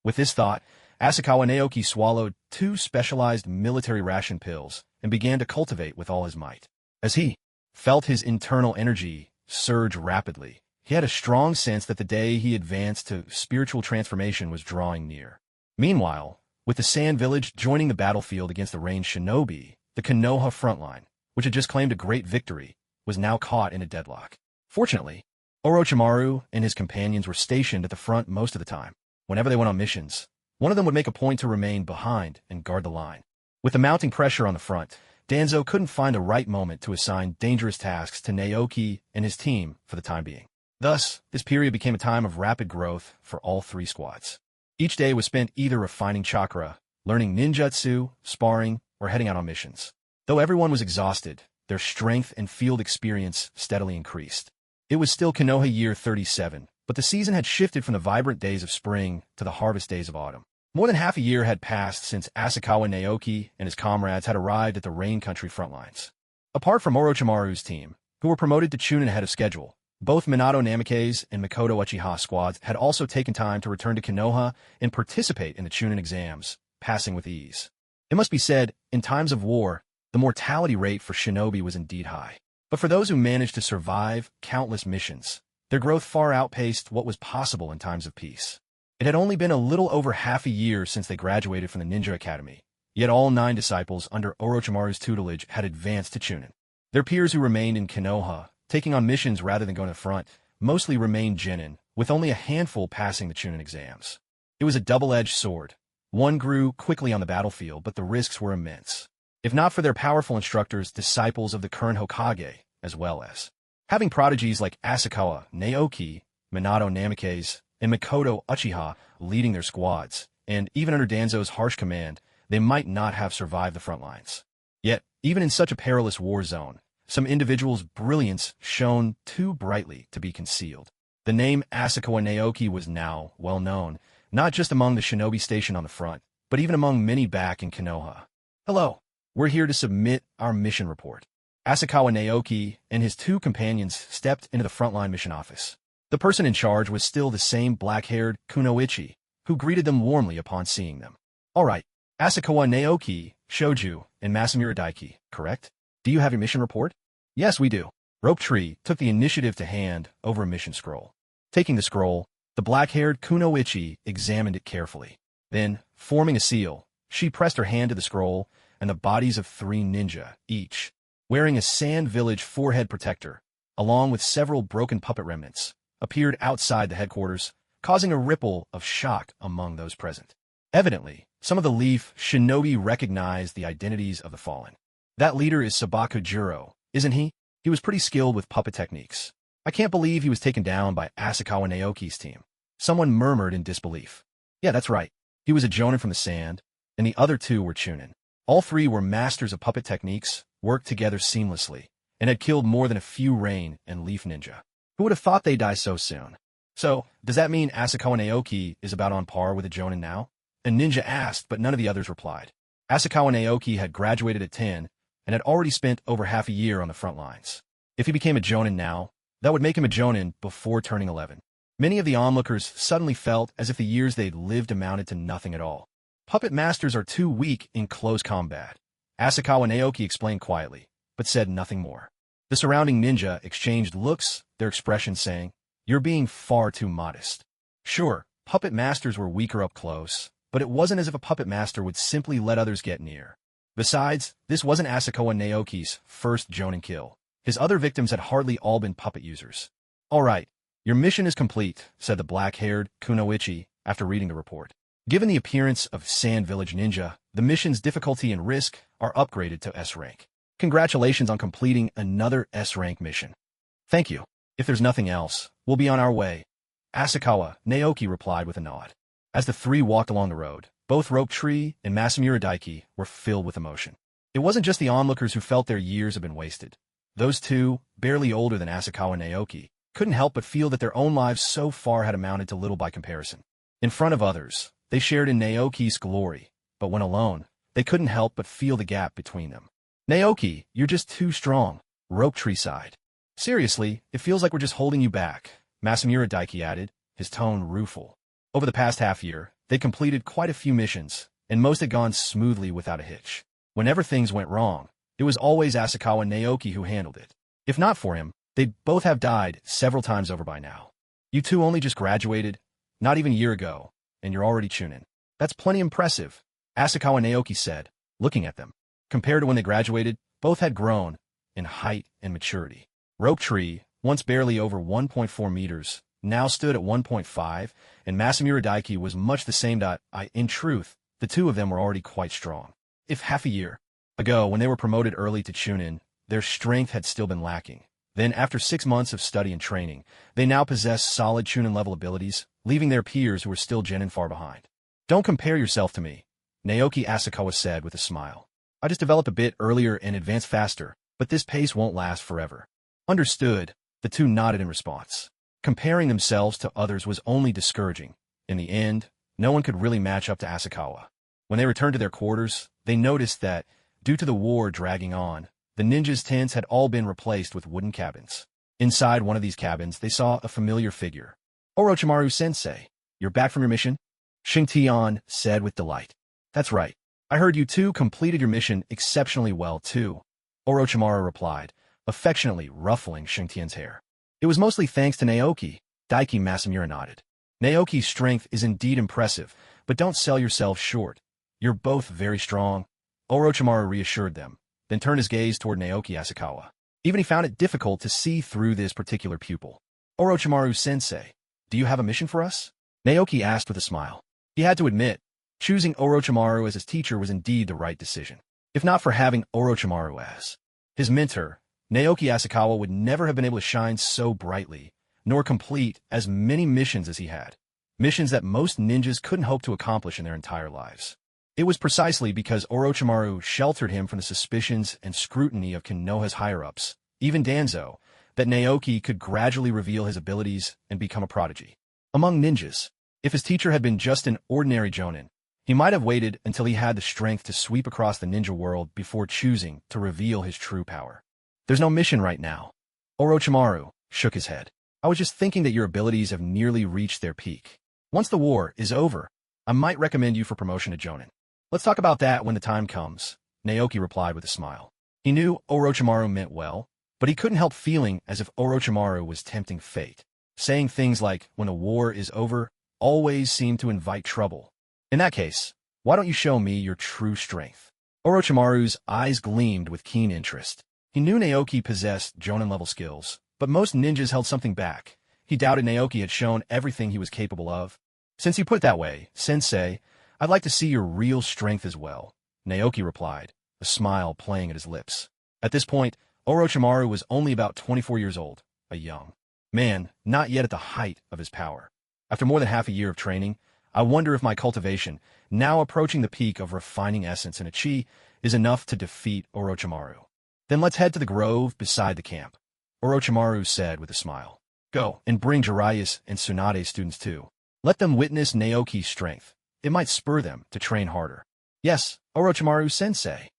With this thought, Asakawa Naoki swallowed 2 specialized military ration pills and began to cultivate with all his might. As he felt his internal energy surge rapidly, he had a strong sense that the day he advanced to spiritual transformation was drawing near. Meanwhile, with the Sand Village joining the battlefield against the ranged shinobi, the Konoha frontline, which had just claimed a great victory, was now caught in a deadlock. Fortunately, Orochimaru and his companions were stationed at the front most of the time. Whenever they went on missions, one of them would make a point to remain behind and guard the line. With the mounting pressure on the front, Danzo couldn't find the right moment to assign dangerous tasks to Naoki and his team for the time being. Thus, this period became a time of rapid growth for all 3 squads. Each day was spent either refining chakra, learning ninjutsu, sparring, or heading out on missions. Though everyone was exhausted, their strength and field experience steadily increased. It was still Konoha year 37, but the season had shifted from the vibrant days of spring to the harvest days of autumn. More than half a year had passed since Asakawa Naoki and his comrades had arrived at the Rain Country frontlines. Apart from Orochimaru's team, who were promoted to Chunin ahead of schedule, both Minato Namake's and Makoto Uchiha squads had also taken time to return to Konoha and participate in the Chunin exams, passing with ease. It must be said, in times of war, the mortality rate for shinobi was indeed high. But for those who managed to survive countless missions, their growth far outpaced what was possible in times of peace. It had only been a little over half a year since they graduated from the Ninja Academy, yet all 9 disciples under Orochimaru's tutelage had advanced to Chunin. Their peers who remained in Konoha, taking on missions rather than going to the front, mostly remained genin, with only a handful passing the Chunin exams. It was a double-edged sword. One grew quickly on the battlefield, but the risks were immense. If not for their powerful instructors, disciples of the current Hokage, as well as having prodigies like Asakawa Naoki, Minato Namake's, and Makoto Uchiha leading their squads, and even under Danzo's harsh command, they might not have survived the front lines. Yet, even in such a perilous war zone, some individuals' brilliance shone too brightly to be concealed. The name Asakawa Naoki was now well known, not just among the shinobi stationed on the front, but even among many back in Konoha. Hello, we're here to submit our mission report. Asakawa Naoki and his 2 companions stepped into the frontline mission office. The person in charge was still the same black-haired Kunoichi, who greeted them warmly upon seeing them. All right, Asakawa Naoki, Shoju, and Masamura Daiki, correct? Do you have your mission report? Yes, we do. Rope Tree took the initiative to hand over a mission scroll. Taking the scroll, the black-haired Kunoichi examined it carefully. Then, forming a seal, she pressed her hand to the scroll, and the bodies of 3 ninja, each, wearing a Sand Village forehead protector, along with several broken puppet remnants, appeared outside the headquarters, causing a ripple of shock among those present. Evidently, some of the Leaf shinobi recognized the identities of the fallen. That leader is Sabaku Juro, isn't he? He was pretty skilled with puppet techniques. I can't believe he was taken down by Asakawa Naoki's team. Someone murmured in disbelief. Yeah, that's right. He was a Jonin from the sand, and the other 2 were Chunin. All 3 were masters of puppet techniques, worked together seamlessly, and had killed more than a few Rain and Leaf ninja. Who would have thought they'd die so soon? So, does that mean Asakawa Naoki is about on par with a Jonin now? A ninja asked, but none of the others replied. Asakawa Naoki had graduated at 10 and had already spent over half a year on the front lines. If he became a Jonin now, that would make him a Jonin before turning 11. Many of the onlookers suddenly felt as if the years they'd lived amounted to nothing at all. Puppet masters are too weak in close combat, Asakawa Naoki explained quietly, but said nothing more. The surrounding ninja exchanged looks, their expressions saying, "You're being far too modest." Sure, puppet masters were weaker up close, but it wasn't as if a puppet master would simply let others get near. Besides, this wasn't Asakawa Naoki's first Jonin kill. His other victims had hardly all been puppet users. All right, your mission is complete, said the black-haired Kunoichi after reading the report. Given the appearance of Sand Village Ninja, the mission's difficulty and risk are upgraded to S rank. Congratulations on completing another S rank mission. Thank you. If there's nothing else, we'll be on our way. Asakawa Naoki replied with a nod. As the 3 walked along the road, both Rope Tree and Masamura Daiki were filled with emotion. It wasn't just the onlookers who felt their years had been wasted. Those 2, barely older than Asakawa Naoki, couldn't help but feel that their own lives so far had amounted to little by comparison. In front of others, they shared in Naoki's glory, but when alone, they couldn't help but feel the gap between them. Naoki, you're just too strong, Rope Tree sighed. Seriously, it feels like we're just holding you back, Masamura Daiki added, his tone rueful. Over the past half year, they completed quite a few missions, and most had gone smoothly without a hitch. Whenever things went wrong, it was always Asakawa Naoki who handled it. If not for him, they'd both have died several times over by now. You 2 only just graduated, not even a year ago, and you're already Chunin. That's plenty impressive, Asakawa Naoki said, looking at them. Compared to when they graduated, both had grown in height and maturity. Rope Tree, once barely over 1.4 meters, now stood at 1.5, and Masamura Daiki was much the same. In truth, the 2 of them were already quite strong. If half a year ago, when they were promoted early to Chunin, their strength had still been lacking. Then, after 6 months of study and training, they now possessed solid Chunin-level abilities, leaving their peers who were still Genin far behind. Don't compare yourself to me, Naoki Asakawa said with a smile. I just developed a bit earlier and advanced faster, but this pace won't last forever. Understood, the 2 nodded in response. Comparing themselves to others was only discouraging. In the end, no one could really match up to Asakawa. When they returned to their quarters, they noticed that, due to the war dragging on, the ninjas' tents had all been replaced with wooden cabins. Inside one of these cabins, they saw a familiar figure. Orochimaru-sensei, you're back from your mission? Xingtian said with delight. That's right. I heard you 2 completed your mission exceptionally well, too, Orochimaru replied, affectionately ruffling Xingtian's hair. It was mostly thanks to Naoki, Daiki Masamura nodded. Naoki's strength is indeed impressive, but don't sell yourself short. You're both very strong, Orochimaru reassured them, then turned his gaze toward Naoki Asakawa. Even he found it difficult to see through this particular pupil. Orochimaru-sensei, do you have a mission for us? Naoki asked with a smile. He had to admit, choosing Orochimaru as his teacher was indeed the right decision. If not for having Orochimaru as his mentor, Naoki Asakawa would never have been able to shine so brightly, nor complete as many missions as he had. Missions that most ninjas couldn't hope to accomplish in their entire lives. It was precisely because Orochimaru sheltered him from the suspicions and scrutiny of Konoha's higher-ups, even Danzo, that Naoki could gradually reveal his abilities and become a prodigy. Among ninjas, if his teacher had been just an ordinary Jonin, he might have waited until he had the strength to sweep across the ninja world before choosing to reveal his true power. There's no mission right now. Orochimaru shook his head. I was just thinking that your abilities have nearly reached their peak. Once the war is over, I might recommend you for promotion to Jonin. Let's talk about that when the time comes, Naoki replied with a smile. He knew Orochimaru meant well, but he couldn't help feeling as if Orochimaru was tempting fate. Saying things like, when the war is over, always seemed to invite trouble. In that case, why don't you show me your true strength? Orochimaru's eyes gleamed with keen interest. He knew Naoki possessed Jonin-level skills, but most ninjas held something back. He doubted Naoki had shown everything he was capable of. Since you put it that way, Sensei, I'd like to see your real strength as well, Naoki replied, a smile playing at his lips. At this point, Orochimaru was only about 24 years old, a young man, not yet at the height of his power. After more than half a year of training, I wonder if my cultivation, now approaching the peak of refining essence and chi, is enough to defeat Orochimaru. Then let's head to the grove beside the camp, Orochimaru said with a smile. Go, and bring Jiraiya's and Tsunade's students too. Let them witness Naoki's strength. It might spur them to train harder. Yes, Orochimaru-sensei.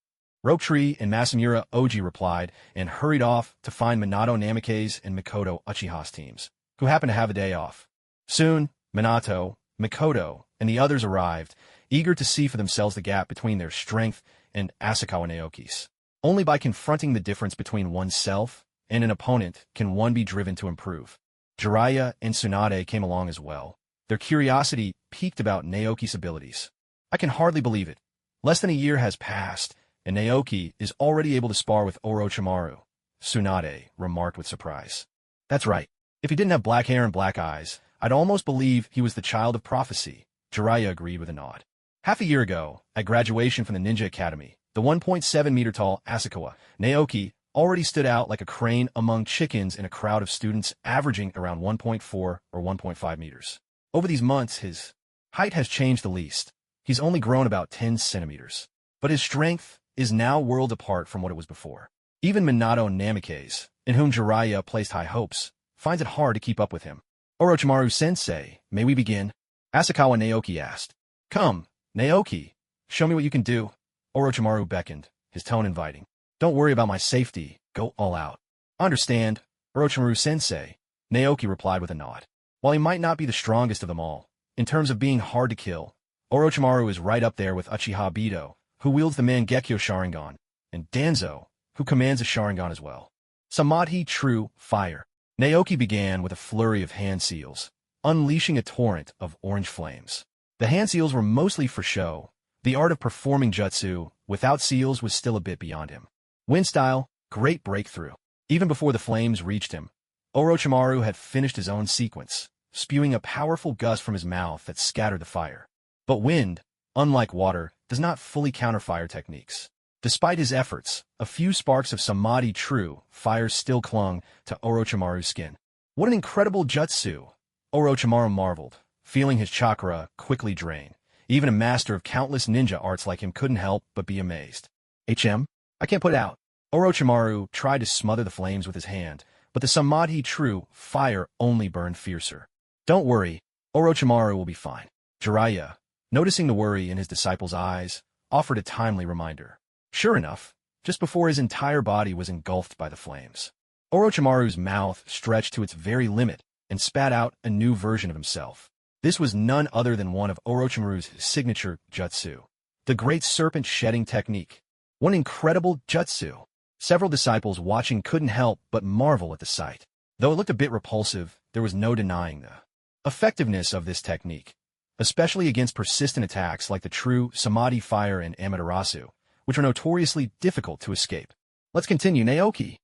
Rope Tree and Masamura Oji replied and hurried off to find Minato Namake's and Mikoto Uchiha's teams, who happened to have a day off. Soon, Minato, Mikoto, and the others arrived, eager to see for themselves the gap between their strength and Asakawa Naoki's. Only by confronting the difference between oneself and an opponent can one be driven to improve. Jiraiya and Tsunade came along as well. Their curiosity piqued about Naoki's abilities. I can hardly believe it. Less than a year has passed, and Naoki is already able to spar with Orochimaru, Tsunade remarked with surprise. That's right. If he didn't have black hair and black eyes, I'd almost believe he was the child of prophecy, Jiraiya agreed with a nod. Half a year ago, at graduation from the Ninja Academy, the 1.7-meter-tall Asakawa, Naoki, already stood out like a crane among chickens in a crowd of students averaging around 1.4 or 1.5 meters. Over these months, his height has changed the least. He's only grown about 10 centimeters. But his strength is now worlds apart from what it was before. Even Minato Namake's, in whom Jiraiya placed high hopes, finds it hard to keep up with him. Orochimaru-sensei, may we begin? Asakawa Naoki asked. Come, Naoki, show me what you can do. Orochimaru beckoned, his tone inviting. Don't worry about my safety, go all out. Understand, Orochimaru-sensei, Naoki replied with a nod. While he might not be the strongest of them all, in terms of being hard to kill, Orochimaru is right up there with Uchiha Bido, who wields the Mangekyo Sharingan, and Danzo, who commands a Sharingan as well. Samadhi True Fire. Naoki began with a flurry of hand seals, unleashing a torrent of orange flames. The hand seals were mostly for show. The art of performing jutsu without seals was still a bit beyond him. Wind style, great breakthrough. Even before the flames reached him, Orochimaru had finished his own sequence, spewing a powerful gust from his mouth that scattered the fire. But wind, unlike water, does not fully counter fire techniques. Despite his efforts, a few sparks of Samadhi True Fire still clung to Orochimaru's skin. What an incredible jutsu! Orochimaru marveled, feeling his chakra quickly drain. Even a master of countless ninja arts like him couldn't help but be amazed. I can't put it out. Orochimaru tried to smother the flames with his hand, but the Samadhi True Fire only burned fiercer. Don't worry, Orochimaru will be fine. Jiraiya, noticing the worry in his disciple's eyes, offered a timely reminder. Sure enough, just before his entire body was engulfed by the flames, Orochimaru's mouth stretched to its very limit and spat out a new version of himself. This was none other than one of Orochimaru's signature jutsu, the Great Serpent Shedding Technique. One incredible jutsu. Several disciples watching couldn't help but marvel at the sight. Though it looked a bit repulsive, there was no denying the effectiveness of this technique, especially against persistent attacks like the true Samadhi Fire and Amaterasu, which are notoriously difficult to escape. Let's continue, Naoki,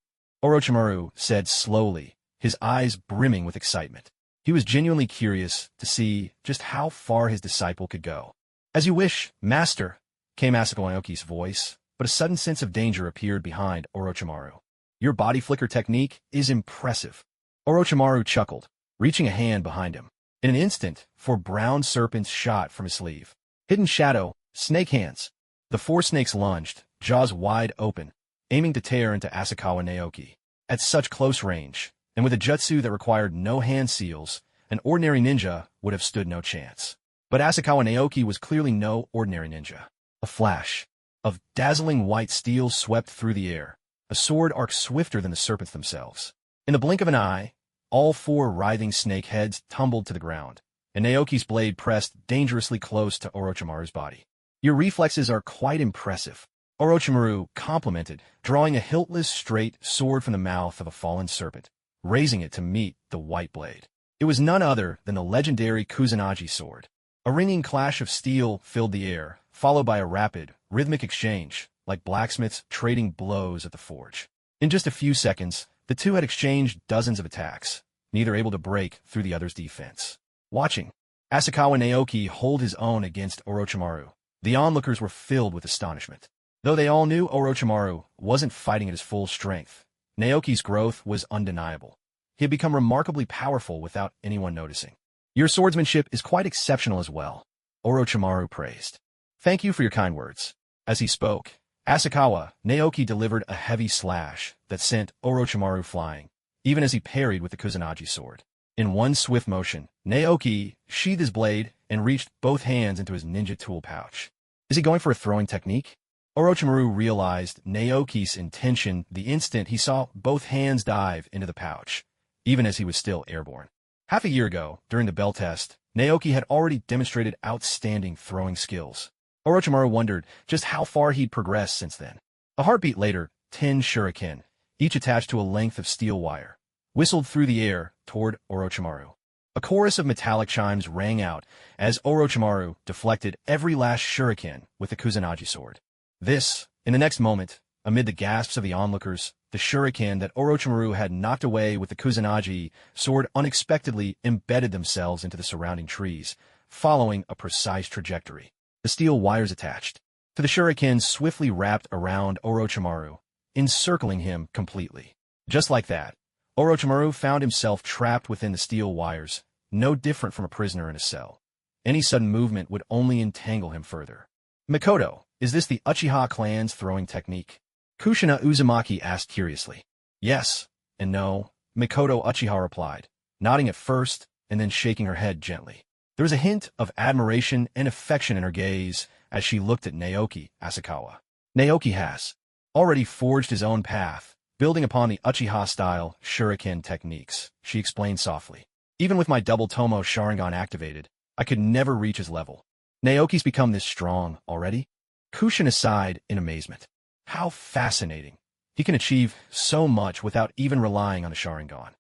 Orochimaru said slowly, his eyes brimming with excitement. He was genuinely curious to see just how far his disciple could go. As you wish, master, came Asakawa Naoki's voice, but a sudden sense of danger appeared behind Orochimaru. Your body flicker technique is impressive. Orochimaru chuckled, reaching a hand behind him. In an instant, 4 brown serpents shot from his sleeve. Hidden shadow, snake hands. The 4 snakes lunged, jaws wide open, aiming to tear into Asakawa Naoki. At such close range, and with a jutsu that required no hand seals, an ordinary ninja would have stood no chance. But Asakawa Naoki was clearly no ordinary ninja. A flash of dazzling white steel swept through the air, a sword arc swifter than the serpents themselves. In the blink of an eye, all 4 writhing snake heads tumbled to the ground, and Naoki's blade pressed dangerously close to Orochimaru's body. "Your reflexes are quite impressive," Orochimaru complimented, drawing a hiltless, straight sword from the mouth of a fallen serpent, raising it to meet the white blade. It was none other than the legendary Kusanagi sword. A ringing clash of steel filled the air, followed by a rapid, rhythmic exchange, like blacksmiths trading blows at the forge. In just a few seconds, the two had exchanged dozens of attacks, neither able to break through the other's defense. Watching Asakawa Naoki hold his own against Orochimaru, the onlookers were filled with astonishment. Though they all knew Orochimaru wasn't fighting at his full strength, Naoki's growth was undeniable. He had become remarkably powerful without anyone noticing. "Your swordsmanship is quite exceptional as well," Orochimaru praised. "Thank you for your kind words." As he spoke, Asakawa Naoki delivered a heavy slash that sent Orochimaru flying, even as he parried with the Kusanagi sword. In one swift motion, Naoki sheathed his blade and reached both hands into his ninja tool pouch. Is he going for a throwing technique? Orochimaru realized Naoki's intention the instant he saw both hands dive into the pouch, even as he was still airborne. Half a year ago, during the bell test, Naoki had already demonstrated outstanding throwing skills. Orochimaru wondered just how far he'd progressed since then. A heartbeat later, 10 shuriken, each attached to a length of steel wire, whistled through the air toward Orochimaru. A chorus of metallic chimes rang out as Orochimaru deflected every last shuriken with the Kusanagi sword. This, in the next moment, amid the gasps of the onlookers, the shuriken that Orochimaru had knocked away with the Kusanagi sword unexpectedly embedded themselves into the surrounding trees, following a precise trajectory. The steel wires attached to the shuriken swiftly wrapped around Orochimaru, encircling him completely. Just like that, Orochimaru found himself trapped within the steel wires, no different from a prisoner in a cell. Any sudden movement would only entangle him further. "Mikoto, is this the Uchiha clan's throwing technique?" Kushina Uzumaki asked curiously. "Yes and no," Mikoto Uchiha replied, nodding at first and then shaking her head gently. There was a hint of admiration and affection in her gaze as she looked at Naoki Asakawa. "Naoki has already forged his own path, building upon the Uchiha-style shuriken techniques," she explained softly. "Even with my double Tomo Sharingan activated, I could never reach his level." "Naoki's become this strong already?" Kushina sighed in amazement. "How fascinating. He can achieve so much without even relying on a Sharingan,"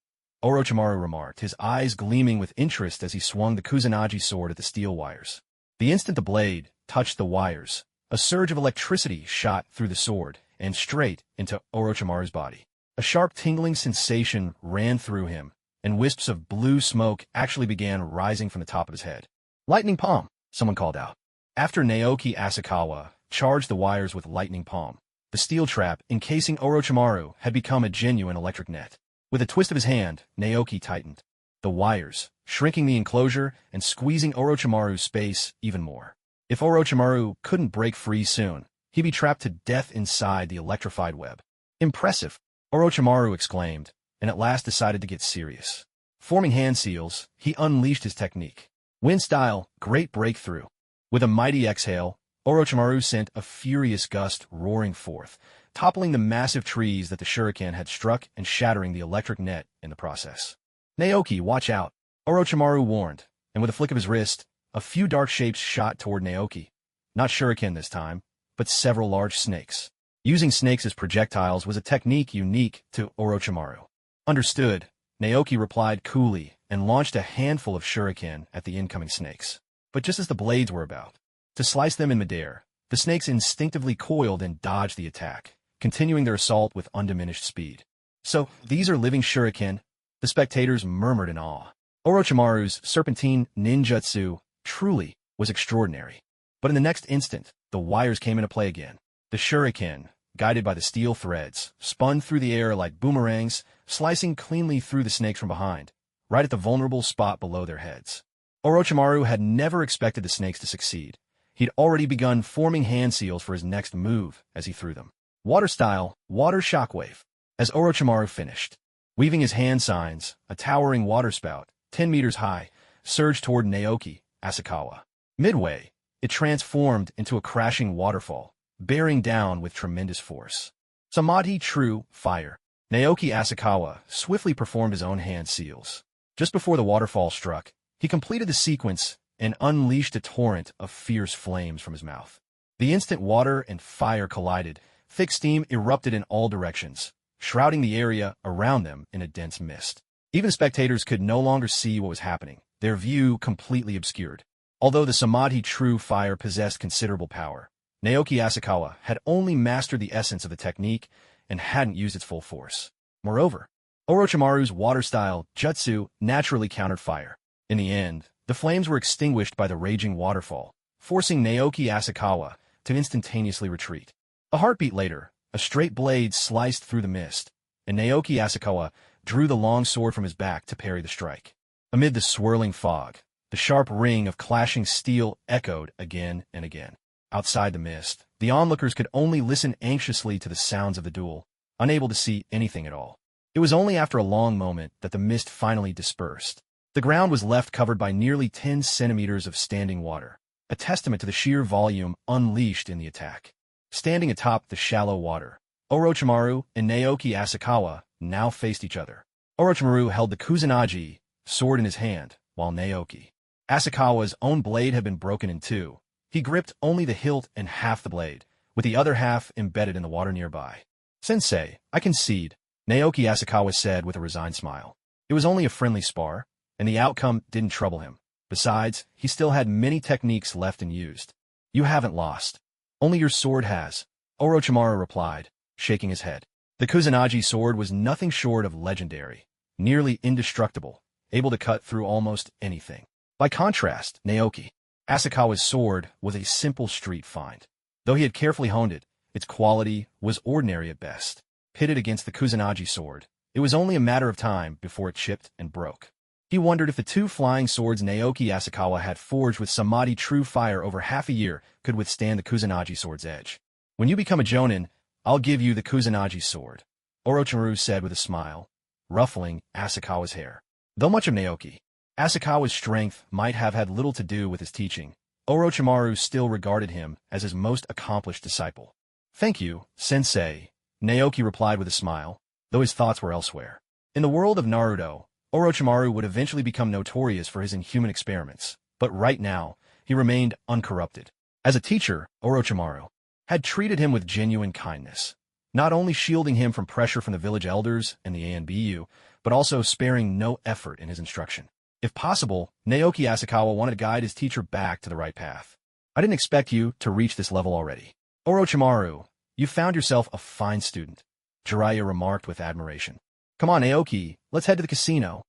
Orochimaru remarked, his eyes gleaming with interest as he swung the Kusanagi sword at the steel wires. The instant the blade touched the wires, a surge of electricity shot through the sword and straight into Orochimaru's body. A sharp tingling sensation ran through him, and wisps of blue smoke actually began rising from the top of his head. "Lightning Palm," someone called out. After Naoki Asakawa charged the wires with Lightning Palm, the steel trap encasing Orochimaru had become a genuine electric net. With a twist of his hand, Naoki tightened the wires, shrinking the enclosure and squeezing Orochimaru's space even more. If Orochimaru couldn't break free soon, he'd be trapped to death inside the electrified web. "Impressive," Orochimaru exclaimed, and at last decided to get serious. Forming hand seals, he unleashed his technique. Wind-style, great breakthrough. With a mighty exhale, Orochimaru sent a furious gust roaring forth, toppling the massive trees that the shuriken had struck and shattering the electric net in the process. "Naoki, watch out," Orochimaru warned, and with a flick of his wrist, a few dark shapes shot toward Naoki. Not shuriken this time, but several large snakes. Using snakes as projectiles was a technique unique to Orochimaru. "Understood," Naoki replied coolly and launched a handful of shuriken at the incoming snakes. But just as the blades were about to slice them in midair, the snakes instinctively coiled and dodged the attack, continuing their assault with undiminished speed. "So, these are living shuriken?" The spectators murmured in awe. Orochimaru's serpentine ninjutsu truly was extraordinary. But in the next instant, the wires came into play again. The shuriken, guided by the steel threads, spun through the air like boomerangs, slicing cleanly through the snakes from behind, right at the vulnerable spot below their heads. Orochimaru had never expected the snakes to succeed. He'd already begun forming hand seals for his next move as he threw them. Water-style, water shockwave. As Orochimaru finished, weaving his hand signs, a towering waterspout, 10 meters high, surged toward Naoki Asakawa. Midway, it transformed into a crashing waterfall, bearing down with tremendous force. Samadhi True Fire. Naoki Asakawa swiftly performed his own hand seals. Just before the waterfall struck, He completed the sequence and unleashed a torrent of fierce flames from his mouth. The instant water and fire collided, thick steam erupted in all directions, shrouding the area around them in a dense mist. Even spectators could no longer see what was happening, their view completely obscured. Although the Samadhi true fire possessed considerable power, Naoki Asakawa had only mastered the essence of the technique and hadn't used its full force. Moreover, Orochimaru's water-style jutsu naturally countered fire. In the end, the flames were extinguished by the raging waterfall, forcing Naoki Asakawa to instantaneously retreat. A heartbeat later, a straight blade sliced through the mist, and Naoki Asakawa drew the long sword from his back to parry the strike. Amid the swirling fog, the sharp ring of clashing steel echoed again and again. Outside the mist, the onlookers could only listen anxiously to the sounds of the duel, unable to see anything at all. It was only after a long moment that the mist finally dispersed. The ground was left covered by nearly 10 centimeters of standing water, a testament to the sheer volume unleashed in the attack. Standing atop the shallow water, Orochimaru and Naoki Asakawa now faced each other. Orochimaru held the Kusanagi sword in his hand, while Naoki Asakawa's own blade had been broken in two. He gripped only the hilt and half the blade, with the other half embedded in the water nearby. "Sensei, I concede," Naoki Asakawa said with a resigned smile. It was only a friendly spar, and the outcome didn't trouble him. Besides, he still had many techniques left unused. "You haven't lost. Only your sword has," Orochimaru replied, shaking his head. The Kusanagi sword was nothing short of legendary, nearly indestructible, able to cut through almost anything. By contrast, Naoki Asakawa's sword was a simple street find. Though he had carefully honed it, its quality was ordinary at best. Pitted against the Kusanagi sword, it was only a matter of time before it chipped and broke. He wondered if the two flying swords Naoki Asakawa had forged with Samadhi true fire over half a year could withstand the Kusanagi sword's edge. "When you become a Jonin, I'll give you the Kusanagi sword," Orochimaru said with a smile, ruffling Asakawa's hair. Though much of Naoki Asakawa's strength might have had little to do with his teaching, Orochimaru still regarded him as his most accomplished disciple. "Thank you, sensei," Naoki replied with a smile, though his thoughts were elsewhere. In the world of Naruto, Orochimaru would eventually become notorious for his inhuman experiments, but right now, he remained uncorrupted. As a teacher, Orochimaru had treated him with genuine kindness, not only shielding him from pressure from the village elders and the ANBU, but also sparing no effort in his instruction. If possible, Naoki Asakawa wanted to guide his teacher back to the right path. "I didn't expect you to reach this level already. Orochimaru, you found yourself a fine student," Jiraiya remarked with admiration. "Come on, Naoki, let's head to the casino."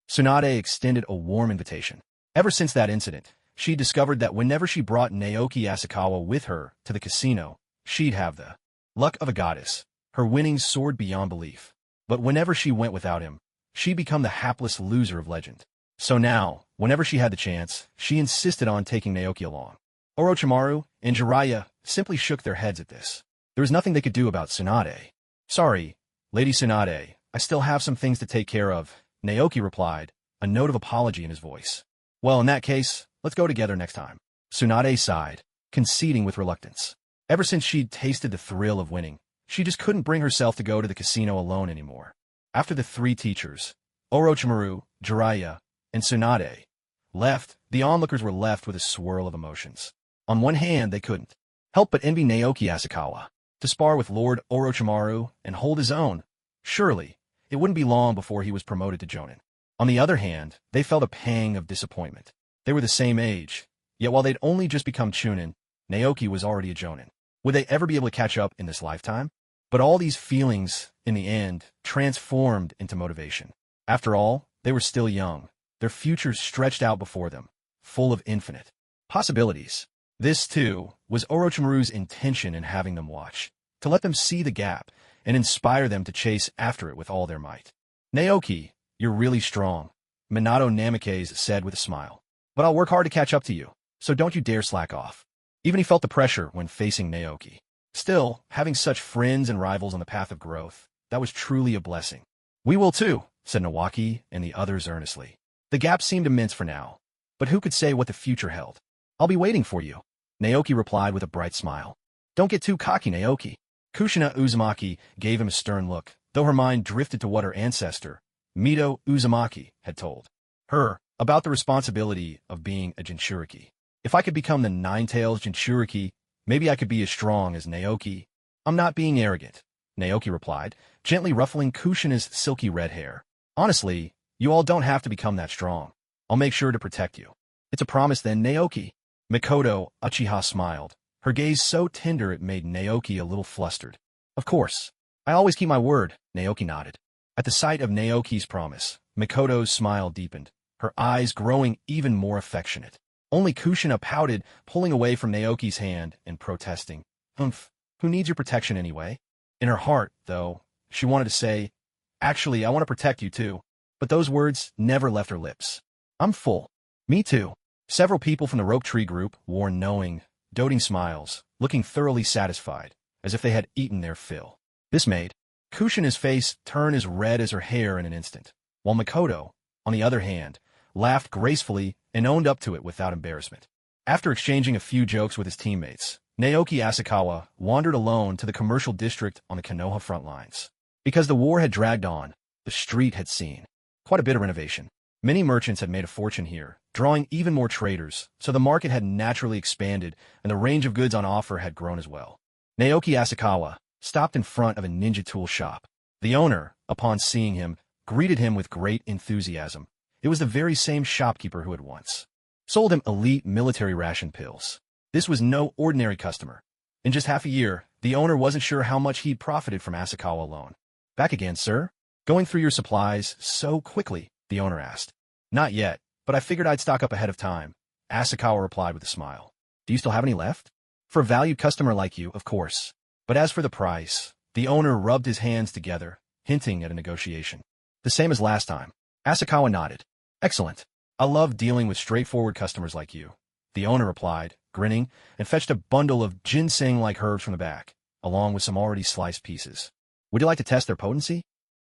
Tsunade extended a warm invitation. Ever since that incident, she discovered that whenever she brought Naoki Asakawa with her to the casino, she'd have the luck of a goddess. Her winnings soared beyond belief. But whenever she went without him, she'd become the hapless loser of legend. So now, whenever she had the chance, she insisted on taking Naoki along. Orochimaru and Jiraiya simply shook their heads at this. There was nothing they could do about Tsunade. "Sorry, Lady Tsunade, I still have some things to take care of," Naoki replied, a note of apology in his voice. "Well, in that case, let's go together next time." Tsunade sighed, conceding with reluctance. Ever since she'd tasted the thrill of winning, she just couldn't bring herself to go to the casino alone anymore. After the three teachers, Orochimaru, Jiraiya, and Tsunade left, the onlookers were left with a swirl of emotions. On one hand, they couldn't help but envy Naoki Asakawa. To spar with Lord Orochimaru and hold his own, surely it wouldn't be long before he was promoted to Jonin. On the other hand, they felt a pang of disappointment. They were the same age, yet while they'd only just become Chunin, Naoki was already a Jonin. Would they ever be able to catch up in this lifetime? But all these feelings, in the end, transformed into motivation. After all, they were still young. Their futures stretched out before them, full of infinite possibilities. This, too, was Orochimaru's intention in having them watch, to let them see the gap and inspire them to chase after it with all their might. "Naoki, you're really strong," Minato Namikaze said with a smile. "But I'll work hard to catch up to you, so don't you dare slack off." Even he felt the pressure when facing Naoki. Still, having such friends and rivals on the path of growth, that was truly a blessing. "We will too," said Naoki and the others earnestly. The gap seemed immense for now, but who could say what the future held? "I'll be waiting for you," Naoki replied with a bright smile. "Don't get too cocky, Naoki." Kushina Uzumaki gave him a stern look, though her mind drifted to what her ancestor, Mito Uzumaki, had told her about the responsibility of being a Jinchuriki. If I could become the Ninetails Jinchuriki, maybe I could be as strong as Naoki. I'm not being arrogant, Naoki replied, gently ruffling Kushina's silky red hair. Honestly, you all don't have to become that strong. I'll make sure to protect you. It's a promise then, Naoki. Mikoto Uchiha smiled, her gaze so tender it made Naoki a little flustered. Of course. I always keep my word, Naoki nodded. At the sight of Naoki's promise, Mikoto's smile deepened, her eyes growing even more affectionate. Only Kushina pouted, pulling away from Naoki's hand and protesting. Who needs your protection anyway? In her heart, though, she wanted to say, actually, I want to protect you too. But those words never left her lips. I'm full. Me too. Several people from the rope tree group wore knowing, doting smiles, looking thoroughly satisfied, as if they had eaten their fill. This made Kushina's face turn as red as her hair in an instant, while Mikoto, on the other hand, laughed gracefully and owned up to it without embarrassment. After exchanging a few jokes with his teammates, Naoki Asakawa wandered alone to the commercial district on the Konoha front lines. Because the war had dragged on, the street had seen quite a bit of renovation. Many merchants had made a fortune here, drawing even more traders, so the market had naturally expanded and the range of goods on offer had grown as well. Naoki Asakawa stopped in front of a ninja tool shop. The owner, upon seeing him, greeted him with great enthusiasm. It was the very same shopkeeper who had once sold him elite military ration pills. This was no ordinary customer. In just half a year, the owner wasn't sure how much he'd profited from Asakawa alone. Back again, sir? Going through your supplies so quickly, the owner asked. Not yet, but I figured I'd stock up ahead of time, Asakawa replied with a smile. Do you still have any left? For a valued customer like you, of course. But as for the price, the owner rubbed his hands together, hinting at a negotiation. The same as last time. Asakawa nodded. Excellent. I love dealing with straightforward customers like you, the owner replied, grinning, and fetched a bundle of ginseng-like herbs from the back, along with some already sliced pieces. Would you like to test their potency?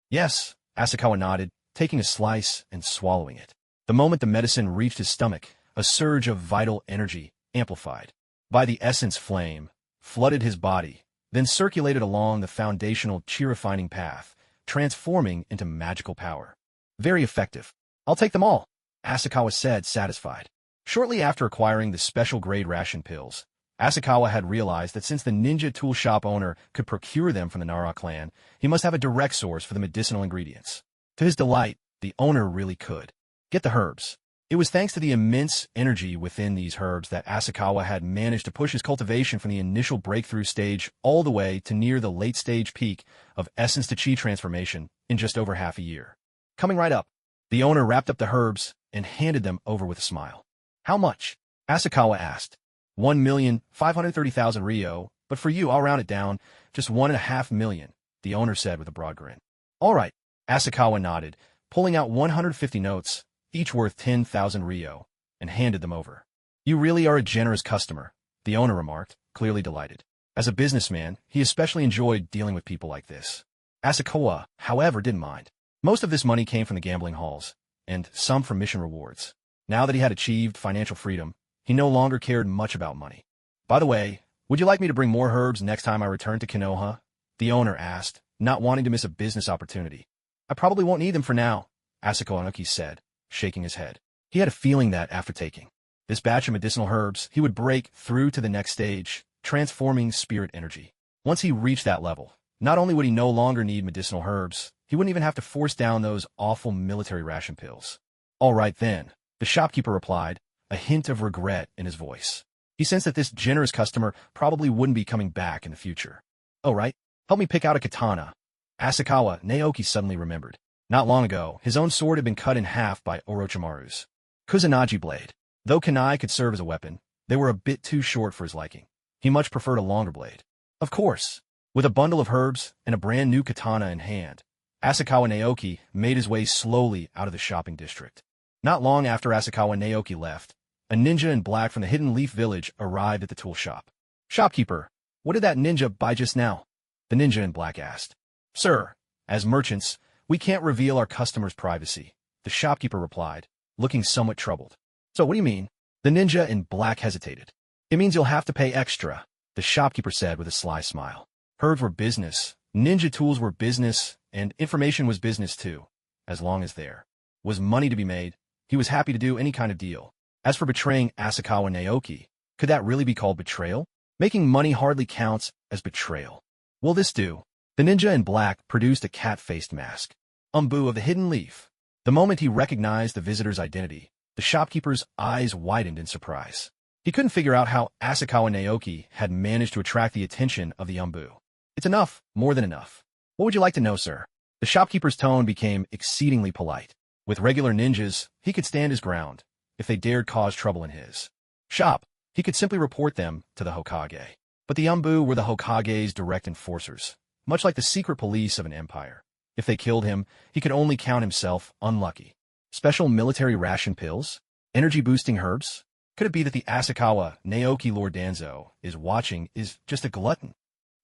Yes, Asakawa nodded, taking a slice and swallowing it. The moment the medicine reached his stomach, a surge of vital energy, amplified by the essence flame, flooded his body, then circulated along the foundational chi-refining path, transforming into magical power. Very effective. I'll take them all, Asakawa said, satisfied. Shortly after acquiring the special-grade ration pills, Asakawa had realized that since the ninja tool shop owner could procure them from the Nara clan, he must have a direct source for the medicinal ingredients. To his delight, the owner really could get the herbs. It was thanks to the immense energy within these herbs that Asakawa had managed to push his cultivation from the initial breakthrough stage all the way to near the late-stage peak of essence to chi transformation in just over half a year. Coming right up, the owner wrapped up the herbs and handed them over with a smile. How much? Asakawa asked. 1,530,000 Ryo, but for you I'll round it down, just 1.5 million, the owner said with a broad grin. All right, Asakawa nodded, pulling out 150 notes, each worth 10,000 Ryo, and handed them over. You really are a generous customer, the owner remarked, clearly delighted. As a businessman, he especially enjoyed dealing with people like this. Asakawa, however, didn't mind. Most of this money came from the gambling halls, and some from mission rewards. Now that he had achieved financial freedom, he no longer cared much about money. By the way, would you like me to bring more herbs next time I return to Konoha? The owner asked, not wanting to miss a business opportunity. I probably won't need them for now, Asakawa said, shaking his head. He had a feeling that after taking this batch of medicinal herbs, he would break through to the next stage, transforming spirit energy. Once he reached that level, not only would he no longer need medicinal herbs, he wouldn't even have to force down those awful military ration pills. All right then, the shopkeeper replied, a hint of regret in his voice. He sensed that this generous customer probably wouldn't be coming back in the future. Oh right, help me pick out a katana. Asakawa, Naoki suddenly remembered. Not long ago, his own sword had been cut in half by Orochimaru's Kusanagi blade. Though kunai could serve as a weapon, they were a bit too short for his liking. He much preferred a longer blade. Of course, with a bundle of herbs and a brand new katana in hand, Asakawa Naoki made his way slowly out of the shopping district. Not long after Asakawa Naoki left, a ninja in black from the Hidden Leaf Village arrived at the tool shop. Shopkeeper, what did that ninja buy just now? The ninja in black asked. Sir, as merchants, we can't reveal our customers' privacy, the shopkeeper replied, looking somewhat troubled. So what do you mean? The ninja in black hesitated. It means you'll have to pay extra, the shopkeeper said with a sly smile. Herbs were business, ninja tools were business, and information was business too. As long as there was money to be made, he was happy to do any kind of deal. As for betraying Asakawa Naoki, could that really be called betrayal? Making money hardly counts as betrayal. Will this do? The ninja in black produced a cat-faced mask. Umbu of the hidden leaf. The moment he recognized the visitor's identity, the shopkeeper's eyes widened in surprise. He couldn't figure out how Asakawa Naoki had managed to attract the attention of the Umbu. It's enough, more than enough. What would you like to know, sir? The shopkeeper's tone became exceedingly polite. With regular ninjas, he could stand his ground. If they dared cause trouble in his shop, he could simply report them to the Hokage. But the Umbu were the Hokage's direct enforcers, much like the secret police of an empire. If they killed him, he could only count himself unlucky. Special military ration pills? Energy-boosting herbs? Could it be that the Asakawa Naoki Lord Danzo is watching is just a glutton?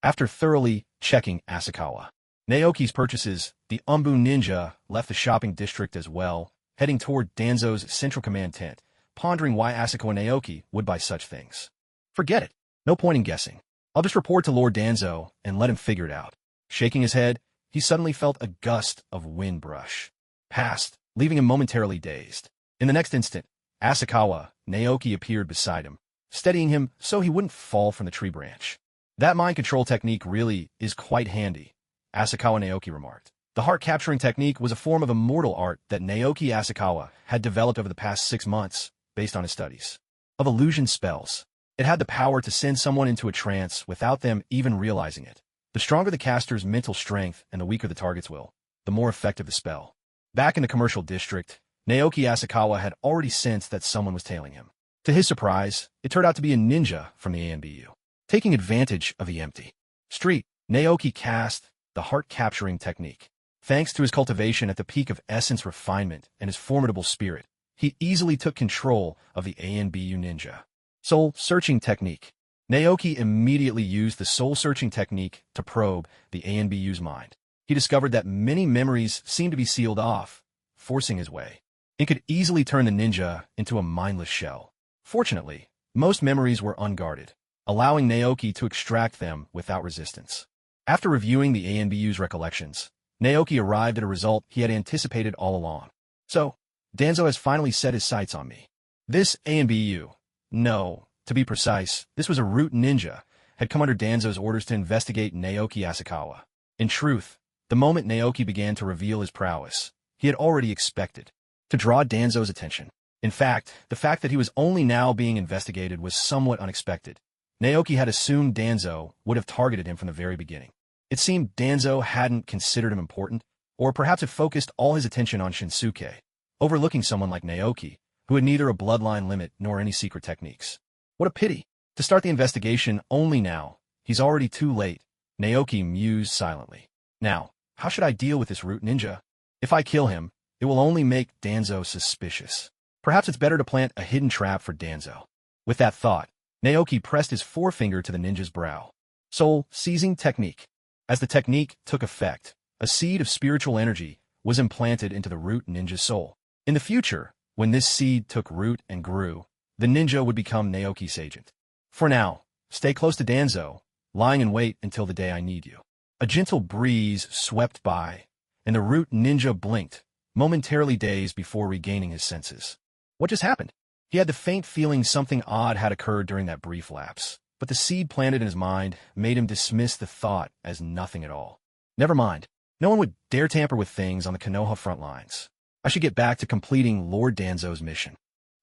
After thoroughly checking Asakawa Naoki's purchases, the Umbu ninja left the shopping district as well, heading toward Danzo's central command tent, pondering why Asakawa Naoki would buy such things. Forget it. No point in guessing. I'll just report to Lord Danzo and let him figure it out. Shaking his head, he suddenly felt a gust of wind brush past, leaving him momentarily dazed. In the next instant, Asakawa Naoki appeared beside him, steadying him so he wouldn't fall from the tree branch. That mind control technique really is quite handy, Asakawa Naoki remarked. The heart-capturing technique was a form of immortal art that Naoki Asakawa had developed over the past 6 months based on his studies of illusion spells. It had the power to send someone into a trance without them even realizing it. The stronger the caster's mental strength and the weaker the target's will, the more effective the spell. Back in the commercial district, Naoki Asakawa had already sensed that someone was tailing him. To his surprise, it turned out to be a ninja from the ANBU. Taking advantage of the empty street, Naoki cast the heart-capturing technique. Thanks to his cultivation at the peak of essence refinement and his formidable spirit, he easily took control of the ANBU ninja. Soul-searching technique. Naoki immediately used the soul-searching technique to probe the ANBU's mind. He discovered that many memories seemed to be sealed off, forcing his way. It could easily turn the ninja into a mindless shell. Fortunately, most memories were unguarded, allowing Naoki to extract them without resistance. After reviewing the ANBU's recollections, Naoki arrived at a result he had anticipated all along. So, Danzo has finally set his sights on me. This ANBU, no, to be precise, this was a root ninja, had come under Danzo's orders to investigate Naoki Asakawa. In truth, the moment Naoki began to reveal his prowess, he had already expected to draw Danzo's attention. In fact, the fact that he was only now being investigated was somewhat unexpected. Naoki had assumed Danzo would have targeted him from the very beginning. It seemed Danzo hadn't considered him important, or perhaps had focused all his attention on Shinsuke, overlooking someone like Naoki, who had neither a bloodline limit nor any secret techniques. What a pity. To start the investigation only now. He's already too late, Naoki mused silently. Now, how should I deal with this root ninja? If I kill him, it will only make Danzo suspicious. Perhaps it's better to plant a hidden trap for Danzo. With that thought, Naoki pressed his forefinger to the ninja's brow. Soul-seizing technique. As the technique took effect, a seed of spiritual energy was implanted into the root ninja's soul. In the future, when this seed took root and grew, the ninja would become Naoki's agent. For now, stay close to Danzo, lying in wait until the day I need you. A gentle breeze swept by, and the root ninja blinked, momentarily dazed before regaining his senses. What just happened? He had the faint feeling something odd had occurred during that brief lapse, but the seed planted in his mind made him dismiss the thought as nothing at all. Never mind. No one would dare tamper with things on the Konoha front lines. I should get back to completing Lord Danzo's mission.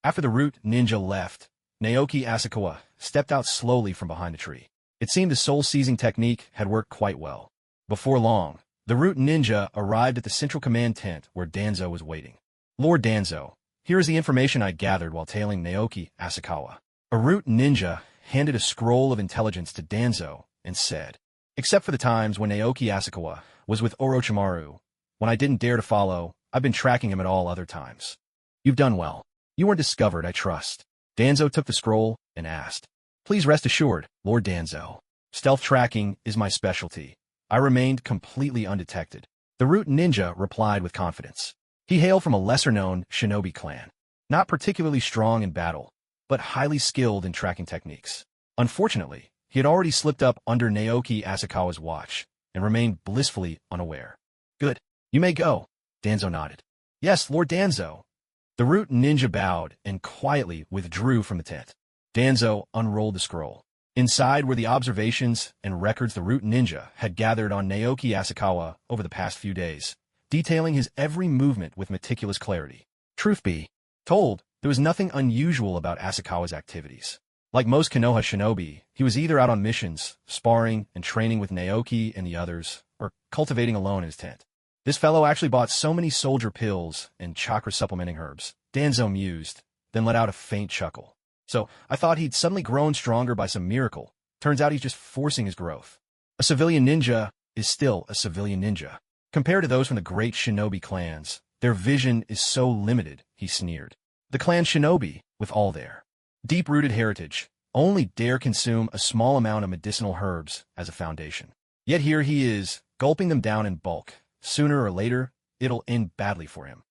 After the root ninja left, Naoki Asakawa stepped out slowly from behind a tree. It seemed the soul-seizing technique had worked quite well. Before long, the root ninja arrived at the central command tent where Danzo was waiting. Lord Danzo, here is the information I gathered while tailing Naoki Asakawa. A root ninja handed a scroll of intelligence to Danzo and said, except for the times when Naoki Asakawa was with Orochimaru, when I didn't dare to follow, I've been tracking him at all other times. You've done well. You weren't discovered, I trust. Danzo took the scroll and asked, please rest assured, Lord Danzo. Stealth tracking is my specialty. I remained completely undetected. The root ninja replied with confidence. He hailed from a lesser-known shinobi clan, not particularly strong in battle, but highly skilled in tracking techniques. Unfortunately, he had already slipped up under Naoki Asakawa's watch and remained blissfully unaware. Good. You may go. Danzo nodded. Yes, Lord Danzo. The root ninja bowed and quietly withdrew from the tent. Danzo unrolled the scroll. Inside were the observations and records the root ninja had gathered on Naoki Asakawa over the past few days, detailing his every movement with meticulous clarity. Truth be told, there was nothing unusual about Asakawa's activities. Like most Konoha shinobi, he was either out on missions, sparring and training with Naoki and the others, or cultivating alone in his tent. This fellow actually bought so many soldier pills and chakra-supplementing herbs, Danzo mused, then let out a faint chuckle. So, I thought he'd suddenly grown stronger by some miracle. Turns out he's just forcing his growth. A civilian ninja is still a civilian ninja. Compared to those from the great shinobi clans, their vision is so limited, he sneered. The clan shinobi, with all their deep-rooted heritage, only dare consume a small amount of medicinal herbs as a foundation. Yet here he is, gulping them down in bulk. Sooner or later, it'll end badly for him.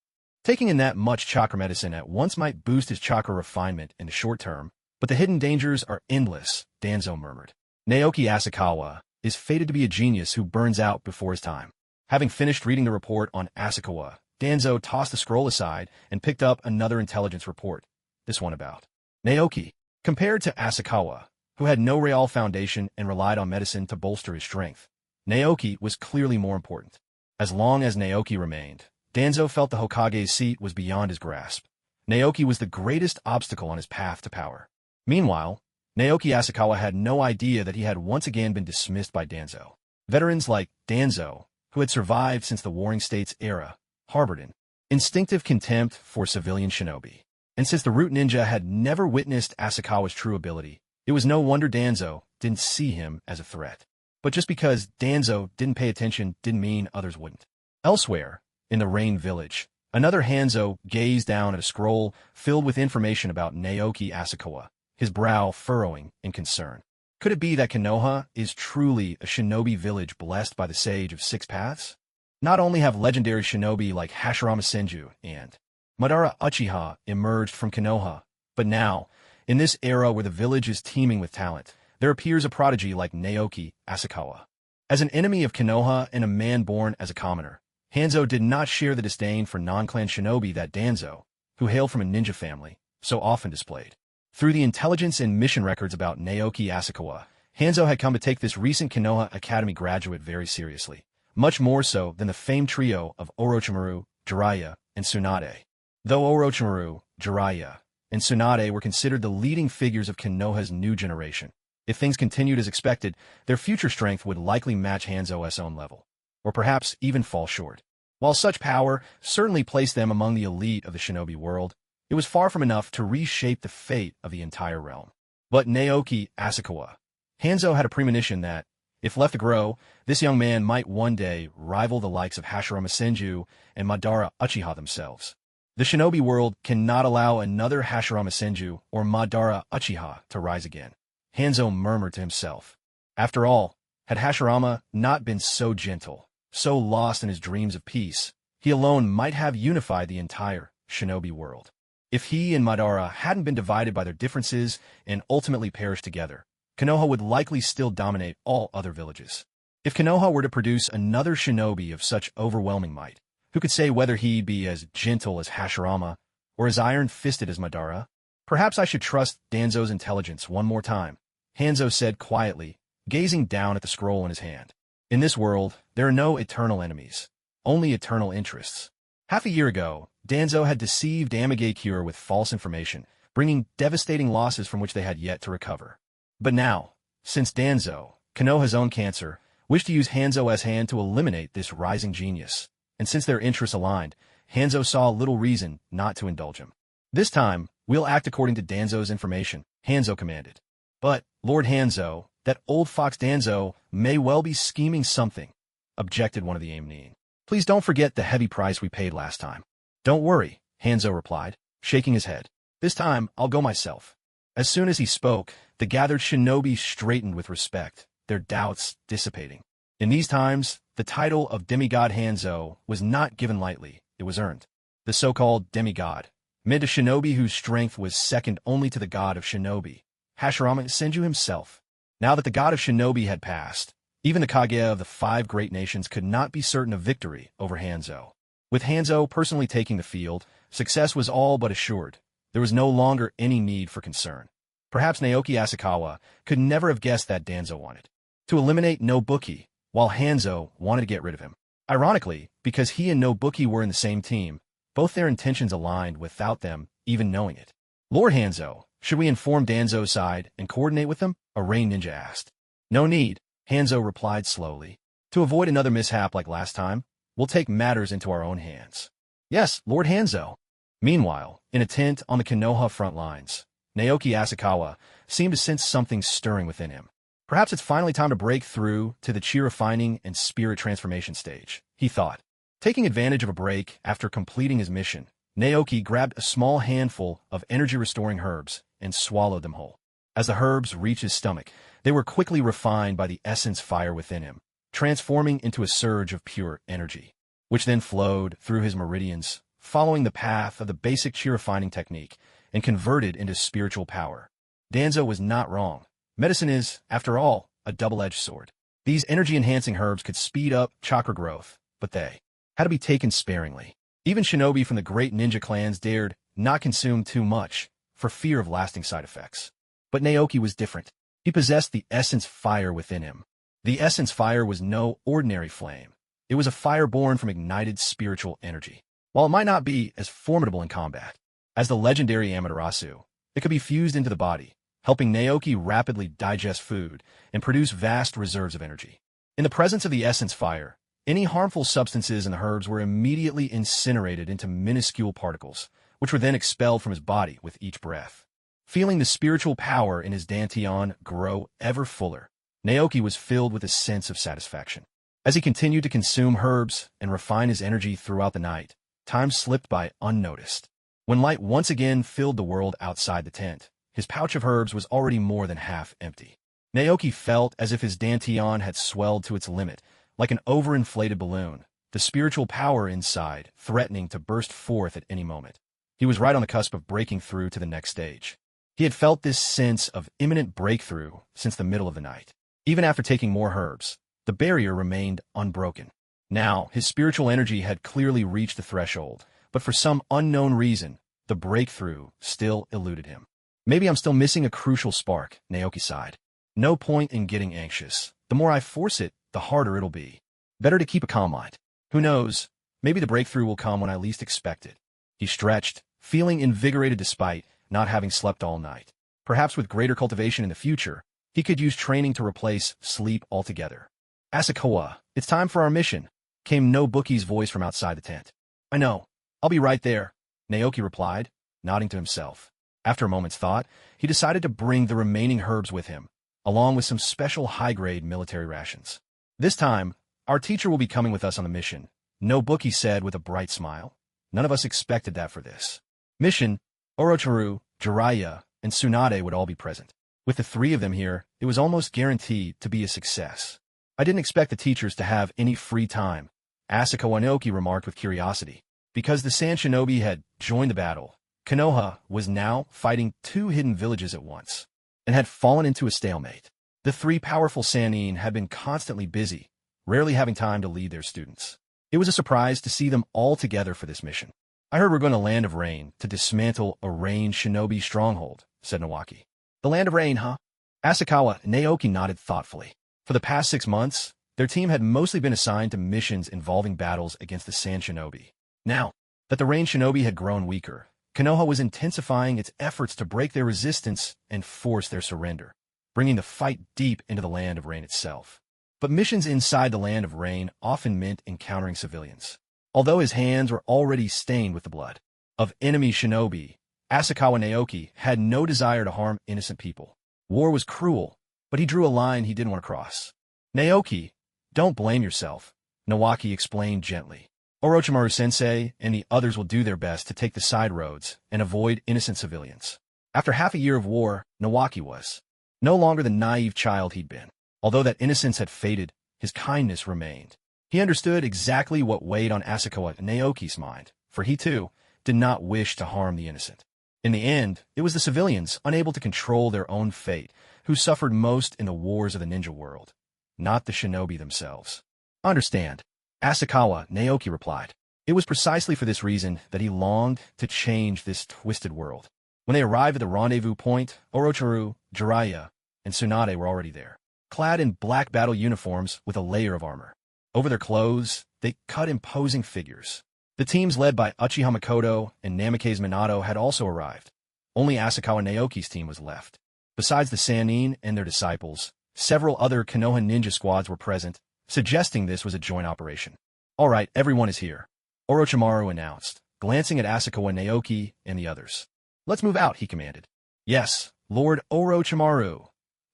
Taking in that much chakra medicine at once might boost his chakra refinement in the short term, but the hidden dangers are endless, Danzo murmured. Naoki Asakawa is fated to be a genius who burns out before his time. Having finished reading the report on Asakawa, Danzo tossed the scroll aside and picked up another intelligence report, this one about Naoki. Compared to Asakawa, who had no real foundation and relied on medicine to bolster his strength, Naoki was clearly more important. As long as Naoki remained, Danzo felt the Hokage's seat was beyond his grasp. Naoki was the greatest obstacle on his path to power. Meanwhile, Naoki Asakawa had no idea that he had once again been dismissed by Danzo. Veterans like Danzo, who had survived since the Warring States era, harbored an instinctive contempt for civilian shinobi. And since the root ninja had never witnessed Asakawa's true ability, it was no wonder Danzo didn't see him as a threat. But just because Danzo didn't pay attention didn't mean others wouldn't. Elsewhere, in the Rain Village, another Hanzo gazed down at a scroll filled with information about Naoki Asakawa, his brow furrowing in concern. Could it be that Konoha is truly a shinobi village blessed by the Sage of Six Paths? Not only have legendary shinobi like Hashirama Senju and Madara Uchiha emerged from Konoha, but now, in this era where the village is teeming with talent, there appears a prodigy like Naoki Asakawa. As an enemy of Konoha and a man born as a commoner, Hanzo did not share the disdain for non-clan shinobi that Danzo, who hailed from a ninja family, so often displayed. Through the intelligence and mission records about Naoki Asakawa, Hanzo had come to take this recent Konoha Academy graduate very seriously, much more so than the famed trio of Orochimaru, Jiraiya, and Tsunade. Though Orochimaru, Jiraiya, and Tsunade were considered the leading figures of Konoha's new generation, if things continued as expected, their future strength would likely match Hanzo's own level, or perhaps even fall short. While such power certainly placed them among the elite of the shinobi world, it was far from enough to reshape the fate of the entire realm. But Naoki Asakawa, Hanzo had a premonition that, if left to grow, this young man might one day rival the likes of Hashirama Senju and Madara Uchiha themselves. The shinobi world cannot allow another Hashirama Senju or Madara Uchiha to rise again. Hanzo murmured to himself. After all, had Hashirama not been so gentle, so lost in his dreams of peace, he alone might have unified the entire shinobi world. If he and Madara hadn't been divided by their differences and ultimately perished together, Konoha would likely still dominate all other villages. If Konoha were to produce another shinobi of such overwhelming might, who could say whether he'd be as gentle as Hashirama or as iron-fisted as Madara? Perhaps I should trust Danzo's intelligence one more time, Hanzo said quietly, gazing down at the scroll in his hand. In this world, there are no eternal enemies, only eternal interests. Half a year ago, Danzo had deceived Damigod with false information, bringing devastating losses from which they had yet to recover. But now, since Danzo, Konoha's own cancer, wished to use Hanzo's hand to eliminate this rising genius, and since their interests aligned, Hanzo saw little reason not to indulge him. This time, we'll act according to Danzo's information, Hanzo commanded. But, Lord Hanzo, that old fox Danzo may well be scheming something, objected one of the Amnin. Please don't forget the heavy price we paid last time. Don't worry, Hanzo replied, shaking his head. This time, I'll go myself. As soon as he spoke, the gathered shinobi straightened with respect, their doubts dissipating. In these times, the title of demigod Hanzo was not given lightly, it was earned. The so-called demigod meant a shinobi whose strength was second only to the god of shinobi, Hashirama Senju himself. Now that the god of shinobi had passed, even the Kage of the 5 great nations could not be certain of victory over Hanzo. With Hanzo personally taking the field, success was all but assured. There was no longer any need for concern. Perhaps Naoki Asakawa could never have guessed that Danzo wanted to eliminate Nobuki, while Hanzo wanted to get rid of him. Ironically, because he and Nobuki were in the same team, both their intentions aligned without them even knowing it. Lord Hanzo, should we inform Danzo's side and coordinate with them? A rain ninja asked. No need, Hanzo replied slowly. To avoid another mishap like last time, we'll take matters into our own hands. Yes, Lord Hanzo. Meanwhile, in a tent on the Konoha front lines, Naoki Asakawa seemed to sense something stirring within him. Perhaps it's finally time to break through to the chi refining and spirit transformation stage, he thought. Taking advantage of a break after completing his mission, Naoki grabbed a small handful of energy-restoring herbs and swallowed them whole. As the herbs reached his stomach, they were quickly refined by the essence fire within him, transforming into a surge of pure energy, which then flowed through his meridians, following the path of the basic chi refining technique, and converted into spiritual power. Danzo was not wrong. Medicine is, after all, a double-edged sword. These energy-enhancing herbs could speed up chakra growth, but they had to be taken sparingly. Even shinobi from the great ninja clans dared not consume too much for fear of lasting side effects. But Naoki was different. He possessed the essence fire within him. The essence fire was no ordinary flame. It was a fire born from ignited spiritual energy. While it might not be as formidable in combat as the legendary Amaterasu, it could be fused into the body, helping Naoki rapidly digest food and produce vast reserves of energy. In the presence of the essence fire, any harmful substances in the herbs were immediately incinerated into minuscule particles, which were then expelled from his body with each breath. Feeling the spiritual power in his dantian grow ever fuller, Naoki was filled with a sense of satisfaction. As he continued to consume herbs and refine his energy throughout the night, time slipped by unnoticed. When light once again filled the world outside the tent, his pouch of herbs was already more than half empty. Naoki felt as if his dantian had swelled to its limit, like an overinflated balloon, the spiritual power inside threatening to burst forth at any moment. He was right on the cusp of breaking through to the next stage. He had felt this sense of imminent breakthrough since the middle of the night. Even after taking more herbs, the barrier remained unbroken. Now, his spiritual energy had clearly reached the threshold, but for some unknown reason, the breakthrough still eluded him. Maybe I'm still missing a crucial spark, Naoki sighed. No point in getting anxious. The more I force it, the harder it'll be. Better to keep a calm mind. Who knows? Maybe the breakthrough will come when I least expect it. He stretched, feeling invigorated despite not having slept all night. Perhaps with greater cultivation in the future, he could use training to replace sleep altogether. Asakawa, it's time for our mission, came Nobuki's voice from outside the tent. I know. I'll be right there, Naoki replied, nodding to himself. After a moment's thought, he decided to bring the remaining herbs with him, along with some special high-grade military rations. This time, our teacher will be coming with us on the mission, Nobuki said with a bright smile. None of us expected that for this mission. Orochimaru, Jiraiya, and Tsunade would all be present. With the three of them here, it was almost guaranteed to be a success. I didn't expect the teachers to have any free time, Asakawa Naoki remarked with curiosity. Because the Sand Shinobi had joined the battle, Konoha was now fighting two hidden villages at once, and had fallen into a stalemate. The three powerful Sannin had been constantly busy, rarely having time to lead their students. It was a surprise to see them all together for this mission. I heard we're going to Land of Rain to dismantle a Rain Shinobi stronghold, said Naoki. The Land of Rain, huh? Asakawa Naoki nodded thoughtfully. For the past 6 months, their team had mostly been assigned to missions involving battles against the Sand Shinobi. Now that the Rain Shinobi had grown weaker, Konoha was intensifying its efforts to break their resistance and force their surrender, bringing the fight deep into the Land of Rain itself. But missions inside the Land of Rain often meant encountering civilians. Although his hands were already stained with the blood of enemy shinobi, Asakawa Naoki had no desire to harm innocent people. War was cruel, but he drew a line he didn't want to cross. Naoki, don't blame yourself, Naoki explained gently. Orochimaru-sensei and the others will do their best to take the side roads and avoid innocent civilians. After half a year of war, Naoki was no longer the naive child he'd been. Although that innocence had faded, his kindness remained. He understood exactly what weighed on Asakawa Naoki's mind, for he too did not wish to harm the innocent. In the end, it was the civilians, unable to control their own fate, who suffered most in the wars of the ninja world, not the shinobi themselves. Understand, Asakawa Naoki replied. It was precisely for this reason that he longed to change this twisted world. When they arrived at the rendezvous point, Orochimaru, Jiraiya, and Tsunade were already there, clad in black battle uniforms with a layer of armor. Over their clothes, they cut imposing figures. The teams led by Uchiha Makoto and Namikaze Minato had also arrived. Only Asakawa Naoki's team was left. Besides the Sannin and their disciples, several other Konoha ninja squads were present, suggesting this was a joint operation. "All right, everyone is here," Orochimaru announced, glancing at Asakawa Naoki and the others. "Let's move out," he commanded. "Yes, Lord Orochimaru."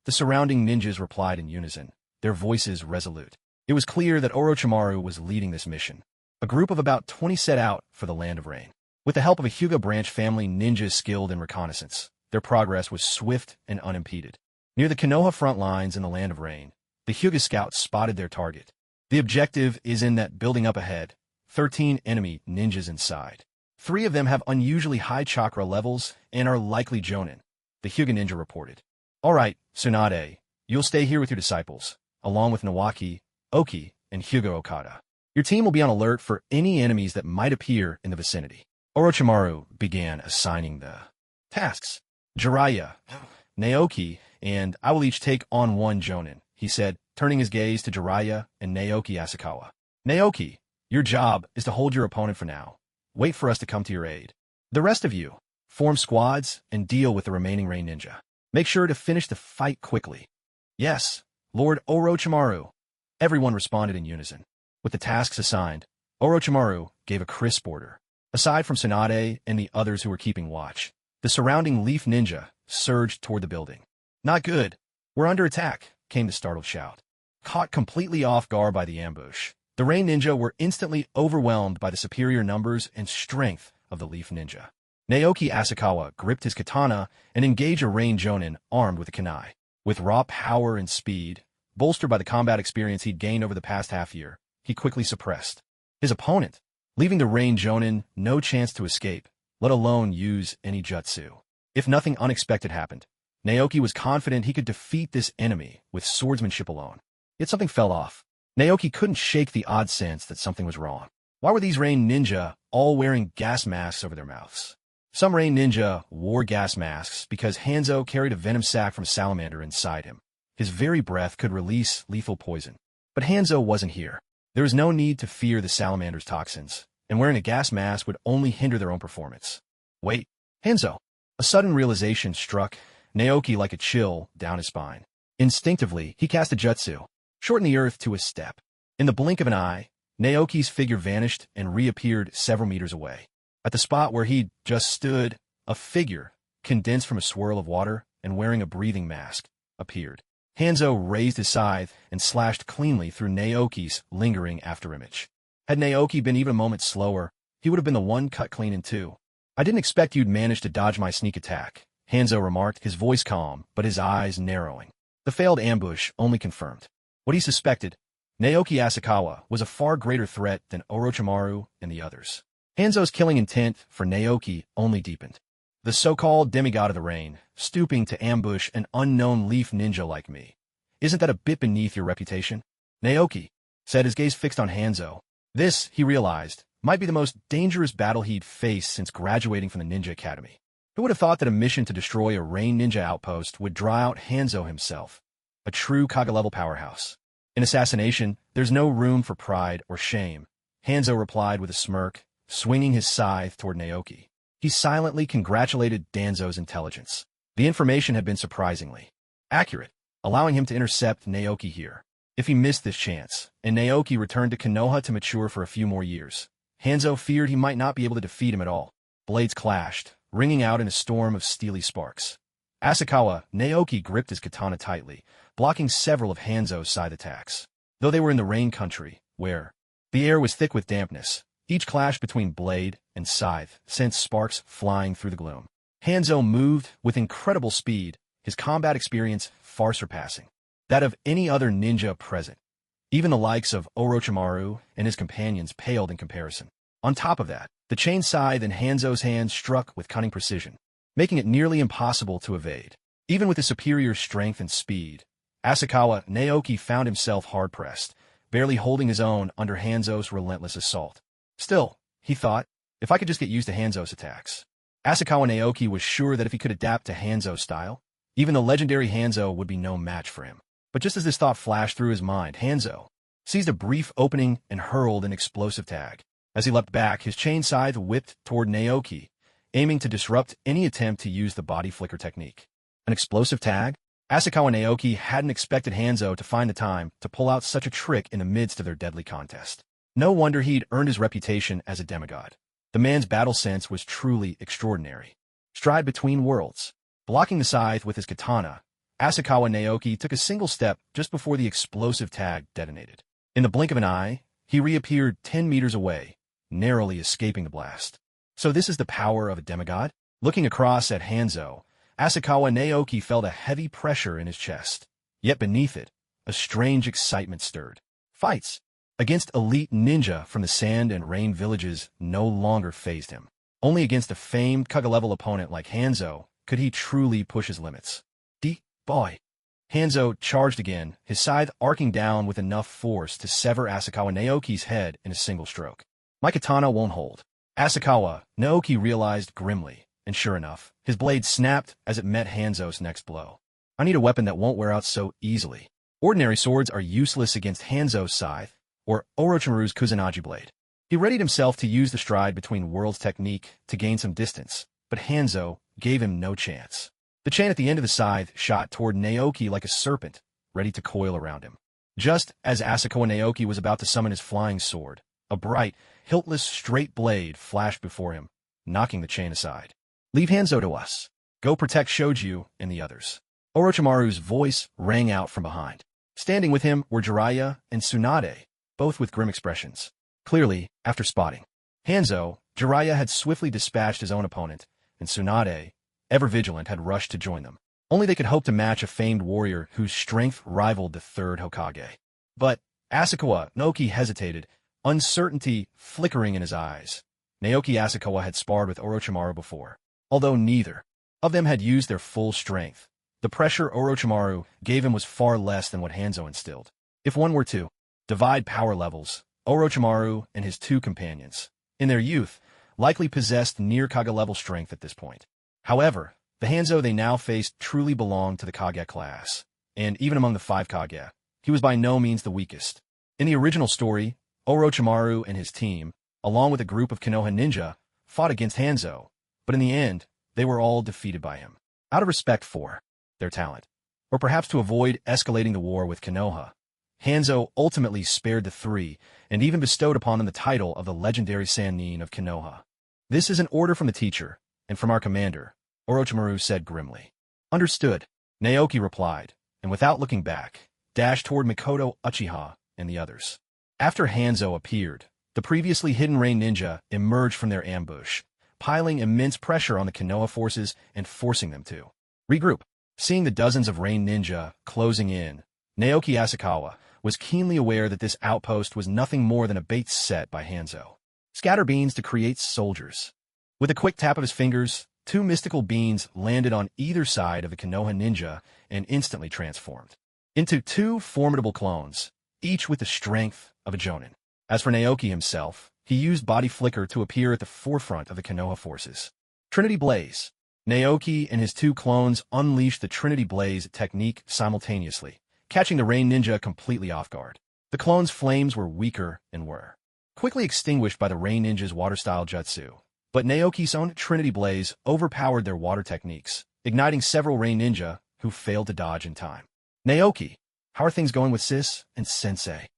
The surrounding ninjas replied in unison, their voices resolute. It was clear that Orochimaru was leading this mission. A group of about 20 set out for the Land of Rain. With the help of a Hyuga branch family ninjas skilled in reconnaissance, their progress was swift and unimpeded. Near the Konoha front lines in the Land of Rain, the Hyuga scouts spotted their target. The objective is in that building up ahead, 13 enemy ninjas inside. 3 of them have unusually high chakra levels and are likely Jonin, the Hyuga ninja reported. "All right, Tsunade, you'll stay here with your disciples, along with Naoki, Oki, and Hyuga Okada. Your team will be on alert for any enemies that might appear in the vicinity." Orochimaru began assigning the tasks. "Jiraiya, Naoki, and I will each take on one Jonin," he said, turning his gaze to Jiraiya and Naoki Asakawa. "Naoki, your job is to hold your opponent for now. Wait for us to come to your aid. The rest of you, form squads and deal with the remaining Rain Ninja. Make sure to finish the fight quickly." "Yes, Lord Orochimaru," everyone responded in unison. With the tasks assigned, Orochimaru gave a crisp order. Aside from Tsunade and the others who were keeping watch, the surrounding Leaf Ninja surged toward the building. "Not good. We're under attack," came the startled shout. Caught completely off guard by the ambush, the Rain Ninja were instantly overwhelmed by the superior numbers and strength of the Leaf Ninja. Naoki Asakawa gripped his katana and engaged a Rain Jonin armed with a kunai. With raw power and speed, bolstered by the combat experience he'd gained over the past half-year, he quickly suppressed his opponent, leaving the Rain Jonin no chance to escape, let alone use any jutsu. If nothing unexpected happened, Naoki was confident he could defeat this enemy with swordsmanship alone. Yet something fell off. Naoki couldn't shake the odd sense that something was wrong. Why were these Rain Ninja all wearing gas masks over their mouths? Some Rain Ninja wore gas masks because Hanzo carried a venom sac from a salamander inside him. His very breath could release lethal poison. But Hanzo wasn't here. There was no need to fear the salamander's toxins, and wearing a gas mask would only hinder their own performance. "Wait, Hanzo!" A sudden realization struck Naoki like a chill down his spine. Instinctively, he cast a jutsu, shortened the earth to a step. In the blink of an eye, Naoki's figure vanished and reappeared several meters away. At the spot where he'd just stood, a figure, condensed from a swirl of water and wearing a breathing mask, appeared. Hanzo raised his scythe and slashed cleanly through Naoki's lingering afterimage. Had Naoki been even a moment slower, he would have been the one cut clean in two. "I didn't expect you'd manage to dodge my sneak attack," Hanzo remarked, his voice calm, but his eyes narrowing. The failed ambush only confirmed what he suspected. Naoki Asakawa was a far greater threat than Orochimaru and the others. Hanzo's killing intent for Naoki only deepened. The so-called demigod of the rain, stooping to ambush an unknown leaf ninja like me. Isn't that a bit beneath your reputation? Naoki said, his gaze fixed on Hanzo. This, he realized, might be the most dangerous battle he'd faced since graduating from the Ninja Academy. Who would have thought that a mission to destroy a Rain Ninja outpost would draw out Hanzo himself, a true Kage-level powerhouse? In assassination, there's no room for pride or shame, Hanzo replied with a smirk, swinging his scythe toward Naoki. He silently congratulated Danzo's intelligence. The information had been surprisingly accurate, allowing him to intercept Naoki here. If he missed this chance, and Naoki returned to Konoha to mature for a few more years, Hanzo feared he might not be able to defeat him at all. Blades clashed, ringing out in a storm of steely sparks. Asakawa, Naoki gripped his katana tightly, blocking several of Hanzo's scythe attacks. Though they were in the rain country, where the air was thick with dampness, each clash between blade and scythe sent sparks flying through the gloom. Hanzo moved with incredible speed, his combat experience far surpassing that of any other ninja present. Even the likes of Orochimaru and his companions paled in comparison. On top of that, the chain scythe in Hanzo's hands struck with cunning precision, making it nearly impossible to evade. Even with his superior strength and speed, Asakawa Naoki found himself hard-pressed, barely holding his own under Hanzo's relentless assault. Still, he thought. If I could just get used to Hanzo's attacks. Asakawa Naoki was sure that if he could adapt to Hanzo's style, even the legendary Hanzo would be no match for him. But just as this thought flashed through his mind, Hanzo seized a brief opening and hurled an explosive tag. As he leapt back, his chain scythe whipped toward Naoki, aiming to disrupt any attempt to use the body flicker technique. An explosive tag? Asakawa Naoki hadn't expected Hanzo to find the time to pull out such a trick in the midst of their deadly contest. No wonder he'd earned his reputation as a demigod. The man's battle sense was truly extraordinary. Stride between worlds. Blocking the scythe with his katana, Asakawa Naoki took a single step just before the explosive tag detonated. In the blink of an eye, he reappeared 10 meters away, narrowly escaping the blast. So this is the power of a demigod? Looking across at Hanzo, Asakawa Naoki felt a heavy pressure in his chest. Yet beneath it, a strange excitement stirred. Fights against elite ninja from the Sand and Rain villages no longer fazed him. Only against a famed Kuga-level opponent like Hanzo could he truly push his limits. Boy. Hanzo charged again, his scythe arcing down with enough force to sever Asakawa Naoki's head in a single stroke. My katana won't hold. Asakawa Naoki realized grimly, and sure enough, his blade snapped as it met Hanzo's next blow. I need a weapon that won't wear out so easily. Ordinary swords are useless against Hanzo's scythe, or Orochimaru's Kusanagi blade. He readied himself to use the stride between worlds technique to gain some distance, but Hanzo gave him no chance. The chain at the end of the scythe shot toward Naoki like a serpent, ready to coil around him. Just as Asakawa Naoki was about to summon his flying sword, a bright, hiltless straight blade flashed before him, knocking the chain aside. Leave Hanzo to us. Go protect Shoju and the others. Orochimaru's voice rang out from behind. Standing with him were Jiraiya and Tsunade, both with grim expressions. Clearly, after spotting Hanzo, Jiraiya had swiftly dispatched his own opponent, and Tsunade, ever vigilant, had rushed to join them. Only they could hope to match a famed warrior whose strength rivaled the third Hokage. But Asakawa Naoki hesitated, uncertainty flickering in his eyes. Naoki Asakawa had sparred with Orochimaru before. Although neither of them had used their full strength, the pressure Orochimaru gave him was far less than what Hanzo instilled. If one were to divide power levels, Orochimaru and his two companions, in their youth, likely possessed near Kage-level strength at this point. However, the Hanzo they now faced truly belonged to the Kage class, and even among the 5 Kage, he was by no means the weakest. In the original story, Orochimaru and his team, along with a group of Konoha ninja, fought against Hanzo, but in the end, they were all defeated by him. Out of respect for their talent, or perhaps to avoid escalating the war with Konoha, Hanzo ultimately spared the 3 and even bestowed upon them the title of the legendary Sannin of Konoha. This is an order from the teacher, and from our commander, Orochimaru said grimly. Understood, Naoki replied, and without looking back, dashed toward Mikoto Uchiha and the others. After Hanzo appeared, the previously hidden Rain Ninja emerged from their ambush, piling immense pressure on the Konoha forces and forcing them to regroup. Seeing the dozens of Rain Ninja closing in, Naoki Asakawa was keenly aware that this outpost was nothing more than a bait set by Hanzo. Scatter beans to create soldiers. With a quick tap of his fingers, 2 mystical beans landed on either side of the Konoha ninja and instantly transformed into 2 formidable clones, each with the strength of a Jonin. As for Naoki himself, he used body flicker to appear at the forefront of the Konoha forces. Trinity Blaze. Naoki and his 2 clones unleashed the Trinity Blaze technique simultaneously, catching the Rain Ninja completely off guard. The clones' flames were weaker and were quickly extinguished by the Rain Ninja's water-style jutsu. But Naoki's own Trinity Blaze overpowered their water techniques, igniting several Rain Ninja who failed to dodge in time. Naoki, how are things going with Sis and Sensei?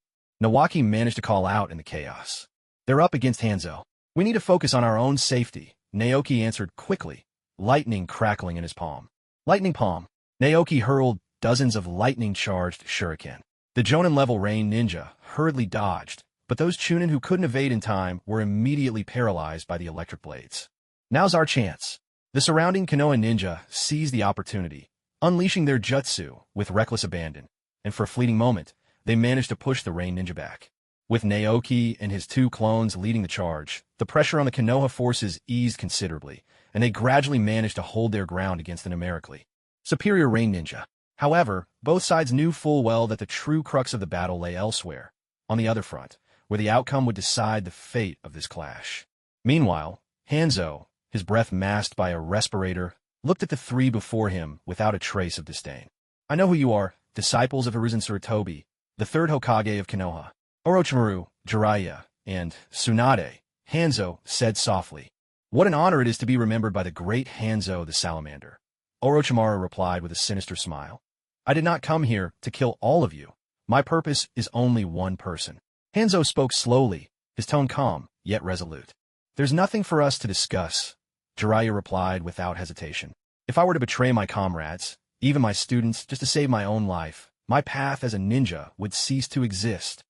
Naoki managed to call out in the chaos. They're up against Hanzo. We need to focus on our own safety, Naoki answered quickly, lightning crackling in his palm. Lightning palm. Naoki hurled dozens of lightning-charged shuriken. The Jonin-level Rain Ninja hurriedly dodged, but those Chunin who couldn't evade in time were immediately paralyzed by the electric blades. Now's our chance. The surrounding Konoha ninja seized the opportunity, unleashing their jutsu with reckless abandon, and for a fleeting moment, they managed to push the Rain Ninja back. With Naoki and his 2 clones leading the charge, the pressure on the Konoha forces eased considerably, and they gradually managed to hold their ground against the numerically superior Rain Ninja. However, both sides knew full well that the true crux of the battle lay elsewhere, on the other front, where the outcome would decide the fate of this clash. Meanwhile, Hanzo, his breath masked by a respirator, looked at the three before him without a trace of disdain. I know who you are, disciples of Hiruzen Sarutobi, the third Hokage of Konoha. Orochimaru, Jiraiya, and Tsunade, Hanzo said softly. What an honor it is to be remembered by the great Hanzo the Salamander. Orochimaru replied with a sinister smile. I did not come here to kill all of you. My purpose is only one person. Hanzo spoke slowly, his tone calm, yet resolute. There's nothing for us to discuss, Jiraiya replied without hesitation. If I were to betray my comrades, even my students, just to save my own life, my path as a ninja would cease to exist.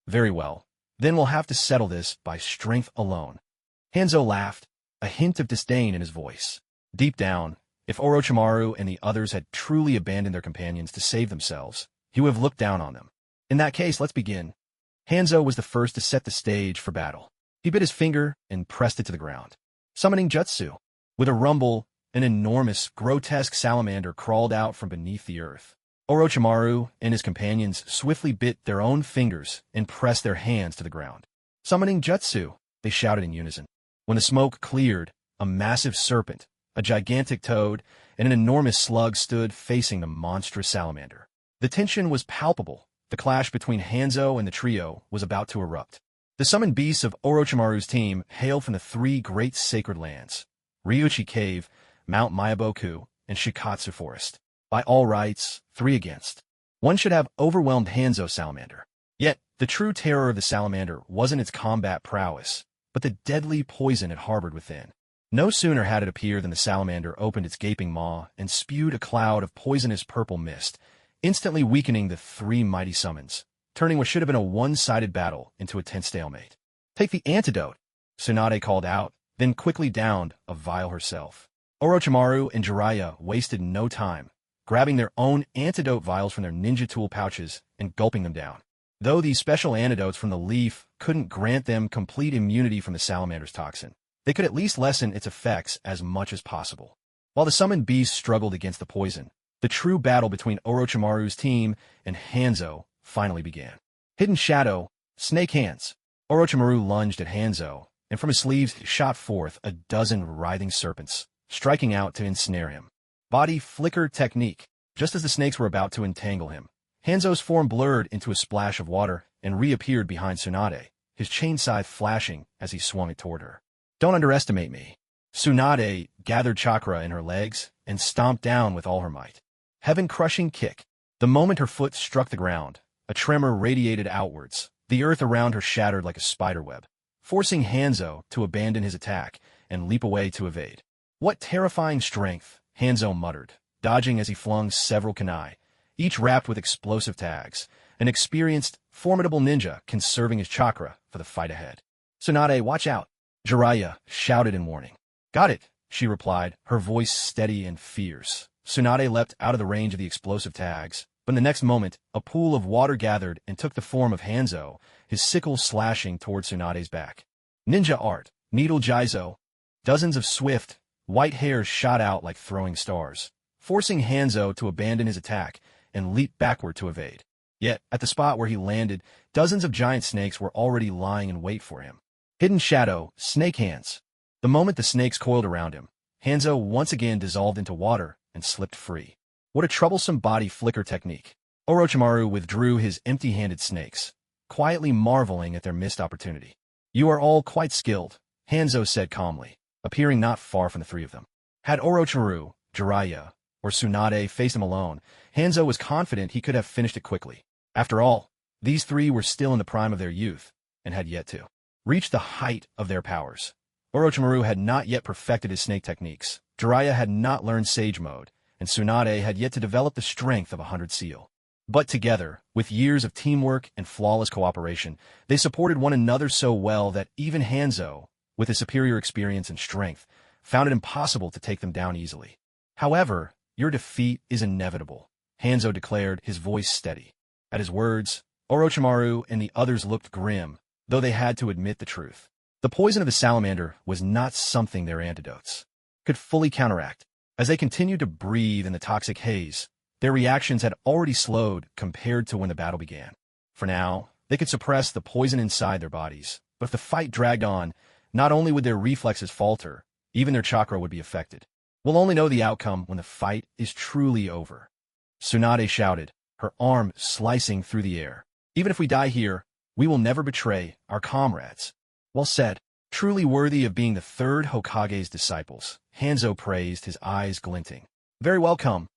Very well. Then we'll have to settle this by strength alone. Hanzo laughed, a hint of disdain in his voice. Deep down, if Orochimaru and the others had truly abandoned their companions to save themselves, he would have looked down on them. In that case, let's begin. Hanzo was the first to set the stage for battle. He bit his finger and pressed it to the ground. Summoning Jutsu. With a rumble, an enormous, grotesque salamander crawled out from beneath the earth. Orochimaru and his companions swiftly bit their own fingers and pressed their hands to the ground. Summoning Jutsu, they shouted in unison. When the smoke cleared, a massive serpent, a gigantic toad, and an enormous slug stood facing the monstrous salamander. The tension was palpable. The clash between Hanzo and the trio was about to erupt. The summoned beasts of Orochimaru's team hailed from the three great sacred lands, Ryuchi Cave, Mount Myaboku, and Shikatsu Forest. By all rights, 3 against. One should have overwhelmed Hanzo Salamander. Yet, the true terror of the salamander wasn't its combat prowess, but the deadly poison it harbored within. No sooner had it appeared than the salamander opened its gaping maw and spewed a cloud of poisonous purple mist, instantly weakening the 3 mighty summons, turning what should have been a one-sided battle into a tense stalemate. Take the antidote, Tsunade called out, then quickly downed a vial herself. Orochimaru and Jiraiya wasted no time, grabbing their own antidote vials from their ninja tool pouches and gulping them down. Though these special antidotes from the leaf couldn't grant them complete immunity from the salamander's toxin, they could at least lessen its effects as much as possible. While the summoned beasts struggled against the poison, the true battle between Orochimaru's team and Hanzo finally began. Hidden Shadow, Snake Hands. Orochimaru lunged at Hanzo, and from his sleeves shot forth a dozen writhing serpents, striking out to ensnare him. Body Flicker Technique. Just as the snakes were about to entangle him, Hanzo's form blurred into a splash of water and reappeared behind Tsunade, his chain scythe flashing as he swung it toward her. Don't underestimate me. Tsunade gathered chakra in her legs and stomped down with all her might. Heaven-crushing kick. The moment her foot struck the ground, a tremor radiated outwards. The earth around her shattered like a spiderweb, forcing Hanzo to abandon his attack and leap away to evade. What terrifying strength, Hanzo muttered, dodging as he flung several kunai, each wrapped with explosive tags, an experienced, formidable ninja conserving his chakra for the fight ahead. Tsunade, watch out! Jiraiya shouted in warning. Got it, she replied, her voice steady and fierce. Tsunade leapt out of the range of the explosive tags, but in the next moment, a pool of water gathered and took the form of Hanzo, his sickle slashing toward Tsunade's back. Ninja Art, Needle Jizo. Dozens of swift, white hairs shot out like throwing stars, forcing Hanzo to abandon his attack and leap backward to evade. Yet, at the spot where he landed, dozens of giant snakes were already lying in wait for him. Hidden Shadow, Snake Hands. The moment the snakes coiled around him, Hanzo once again dissolved into water and slipped free. What a troublesome body flicker technique. Orochimaru withdrew his empty-handed snakes, quietly marveling at their missed opportunity. You are all quite skilled, Hanzo said calmly, appearing not far from the 3 of them. Had Orochimaru, Jiraiya, or Tsunade faced him alone, Hanzo was confident he could have finished it quickly. After all, these 3 were still in the prime of their youth, and had yet to reach the height of their powers. Orochimaru had not yet perfected his snake techniques, Jiraiya had not learned Sage Mode, and Tsunade had yet to develop the strength of 100 Seal. But together, with years of teamwork and flawless cooperation, they supported one another so well that even Hanzo, with his superior experience and strength, found it impossible to take them down easily. However, your defeat is inevitable, Hanzo declared, his voice steady. At his words, Orochimaru and the others looked grim, though they had to admit the truth. The poison of the salamander was not something their antidotes could fully counteract. As they continued to breathe in the toxic haze, their reactions had already slowed compared to when the battle began. For now, they could suppress the poison inside their bodies, but if the fight dragged on, not only would their reflexes falter, even their chakra would be affected. We'll only know the outcome when the fight is truly over. Tsunade shouted, her arm slicing through the air. Even if we die here, we will never betray our comrades. Well said. Truly worthy of being the third Hokage's disciples, Hanzo praised, his eyes glinting. Very welcome.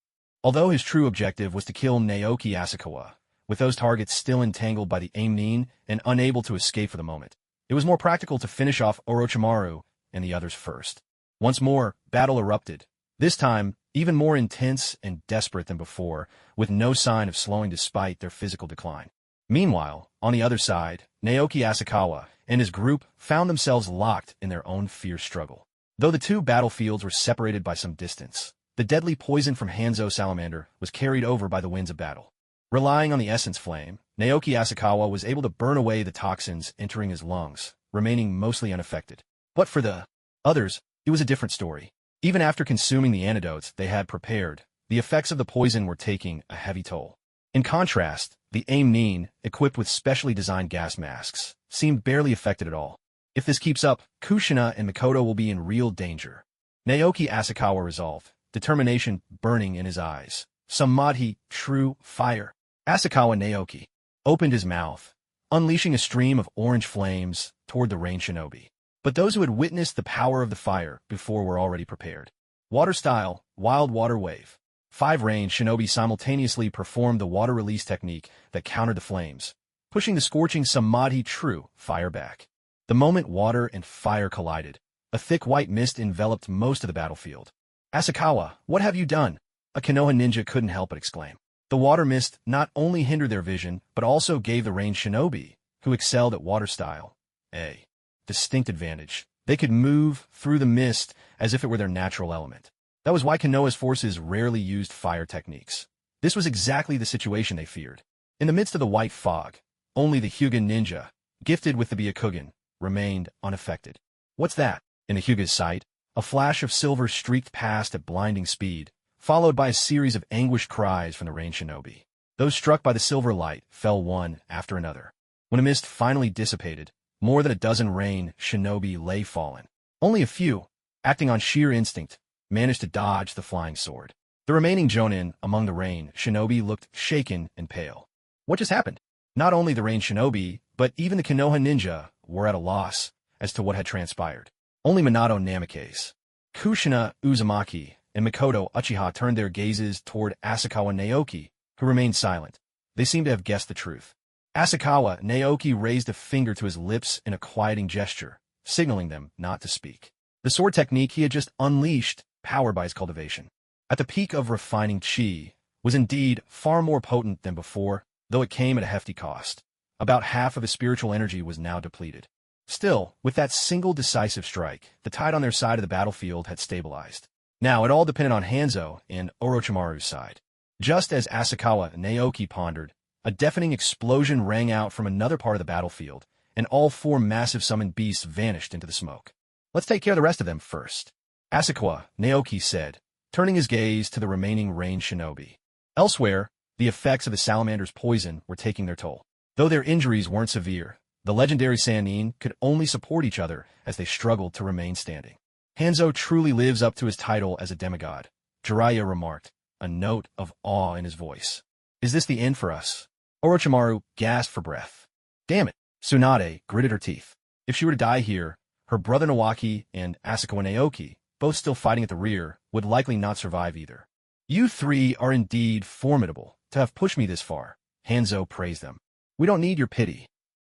Although his true objective was to kill Naoki Asakawa, with those targets still entangled by the Nin and unable to escape for the moment, it was more practical to finish off Orochimaru and the others first. Once more, battle erupted, this time even more intense and desperate than before, with no sign of slowing despite their physical decline. Meanwhile, on the other side, Naoki Asakawa and his group found themselves locked in their own fierce struggle. Though the two battlefields were separated by some distance, the deadly poison from Hanzo's salamander was carried over by the winds of battle. Relying on the essence flame, Naoki Asakawa was able to burn away the toxins entering his lungs, remaining mostly unaffected. But for the others, it was a different story. Even after consuming the antidotes they had prepared, the effects of the poison were taking a heavy toll. In contrast, the Nin, equipped with specially designed gas masks, seemed barely affected at all. If this keeps up, Kushina and Mikoto will be in real danger. Naoki Asakawa resolved, determination burning in his eyes. Samadhi, true fire. Asakawa Naoki opened his mouth, unleashing a stream of orange flames toward the rain shinobi. But those who had witnessed the power of the fire before were already prepared. Water style, wild water wave. 5 rain shinobi simultaneously performed the water release technique that countered the flames, pushing the scorching Samadhi true fire back. The moment water and fire collided, a thick white mist enveloped most of the battlefield. Asakawa, what have you done? A Konoha ninja couldn't help but exclaim. The water mist not only hindered their vision, but also gave the rain shinobi, who excelled at water style, a distinct advantage. They could move through the mist as if it were their natural element. That was why Konoha's forces rarely used fire techniques. This was exactly the situation they feared. In the midst of the white fog, only the Hyuga ninja, gifted with the Byakugan, remained unaffected. What's that? In the Hyuga's sight, a flash of silver streaked past at blinding speed, followed by a series of anguished cries from the rain shinobi. Those struck by the silver light fell one after another. When the mist finally dissipated, more than a dozen rain shinobi lay fallen. Only a few, acting on sheer instinct, managed to dodge the flying sword. The remaining Jonin among the rain shinobi looked shaken and pale. What just happened? Not only the rain shinobi, but even the Konoha ninja were at a loss as to what had transpired. Only Minato Namikaze, Kushina Uzumaki, and Mikoto Uchiha turned their gazes toward Asakawa Naoki, who remained silent. They seemed to have guessed the truth. Asakawa Naoki raised a finger to his lips in a quieting gesture, signaling them not to speak. The sword technique he had just unleashed, powered by his cultivation, at the peak of refining chi, was indeed far more potent than before, though it came at a hefty cost. About half of his spiritual energy was now depleted. Still, with that single decisive strike, the tide on their side of the battlefield had stabilized. Now it all depended on Hanzo and Orochimaru's side. Just as Asakawa Naoki pondered, a deafening explosion rang out from another part of the battlefield, and all 4 massive summoned beasts vanished into the smoke. Let's take care of the rest of them first, Asakawa Naoki said, turning his gaze to the remaining rain shinobi. Elsewhere, the effects of the salamander's poison were taking their toll. Though their injuries weren't severe, the legendary Sannin could only support each other as they struggled to remain standing. Hanzo truly lives up to his title as a demigod, Jiraiya remarked, a note of awe in his voice. Is this the end for us? Orochimaru gasped for breath. Damn it, Tsunade gritted her teeth. If she were to die here, her brother Naoki and Asakawa Naoki, both still fighting at the rear, would likely not survive either. You 3 are indeed formidable to have pushed me this far, Hanzo praised them. We don't need your pity.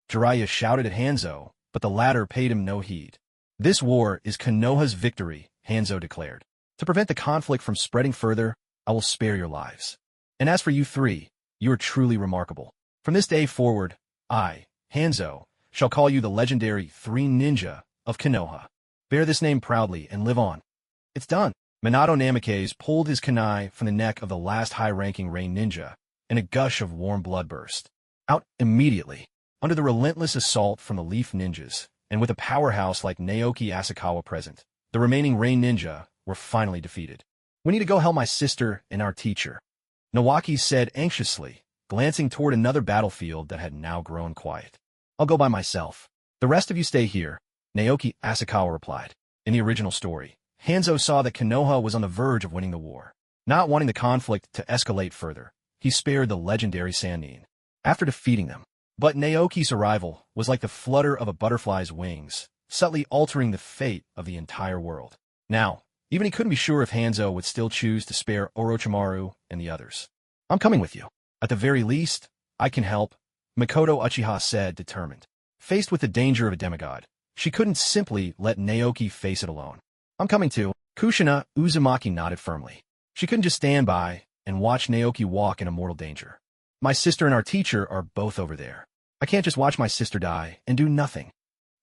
Jiraiya shouted at Hanzo, but the latter paid him no heed. This war is Konoha's victory, Hanzo declared. To prevent the conflict from spreading further, I will spare your lives. And as for you 3, you are truly remarkable. From this day forward, I, Hanzo, shall call you the legendary 3 Ninja of Konoha. Bear this name proudly and live on. It's done. Minato Namikaze pulled his kunai from the neck of the last high-ranking rain ninja, and a gush of warm blood burst out immediately. Under the relentless assault from the leaf ninjas, and with a powerhouse like Naoki Asakawa present, the remaining rain ninja were finally defeated. We need to go help my sister and our teacher, Naoki said anxiously, glancing toward another battlefield that had now grown quiet. I'll go by myself. The rest of you stay here. Naoki Asakawa replied. In the original story, Hanzo saw that Konoha was on the verge of winning the war. Not wanting the conflict to escalate further, he spared the legendary Sannin after defeating them. But Naoki's arrival was like the flutter of a butterfly's wings, subtly altering the fate of the entire world. Now, even he couldn't be sure if Hanzo would still choose to spare Orochimaru and the others. I'm coming with you. At the very least, I can help, Makoto Uchiha said, determined. Faced with the danger of a demigod, she couldn't simply let Naoki face it alone. I'm coming too. Kushina Uzumaki nodded firmly. She couldn't just stand by and watch Naoki walk in mortal danger. My sister and our teacher are both over there. I can't just watch my sister die and do nothing.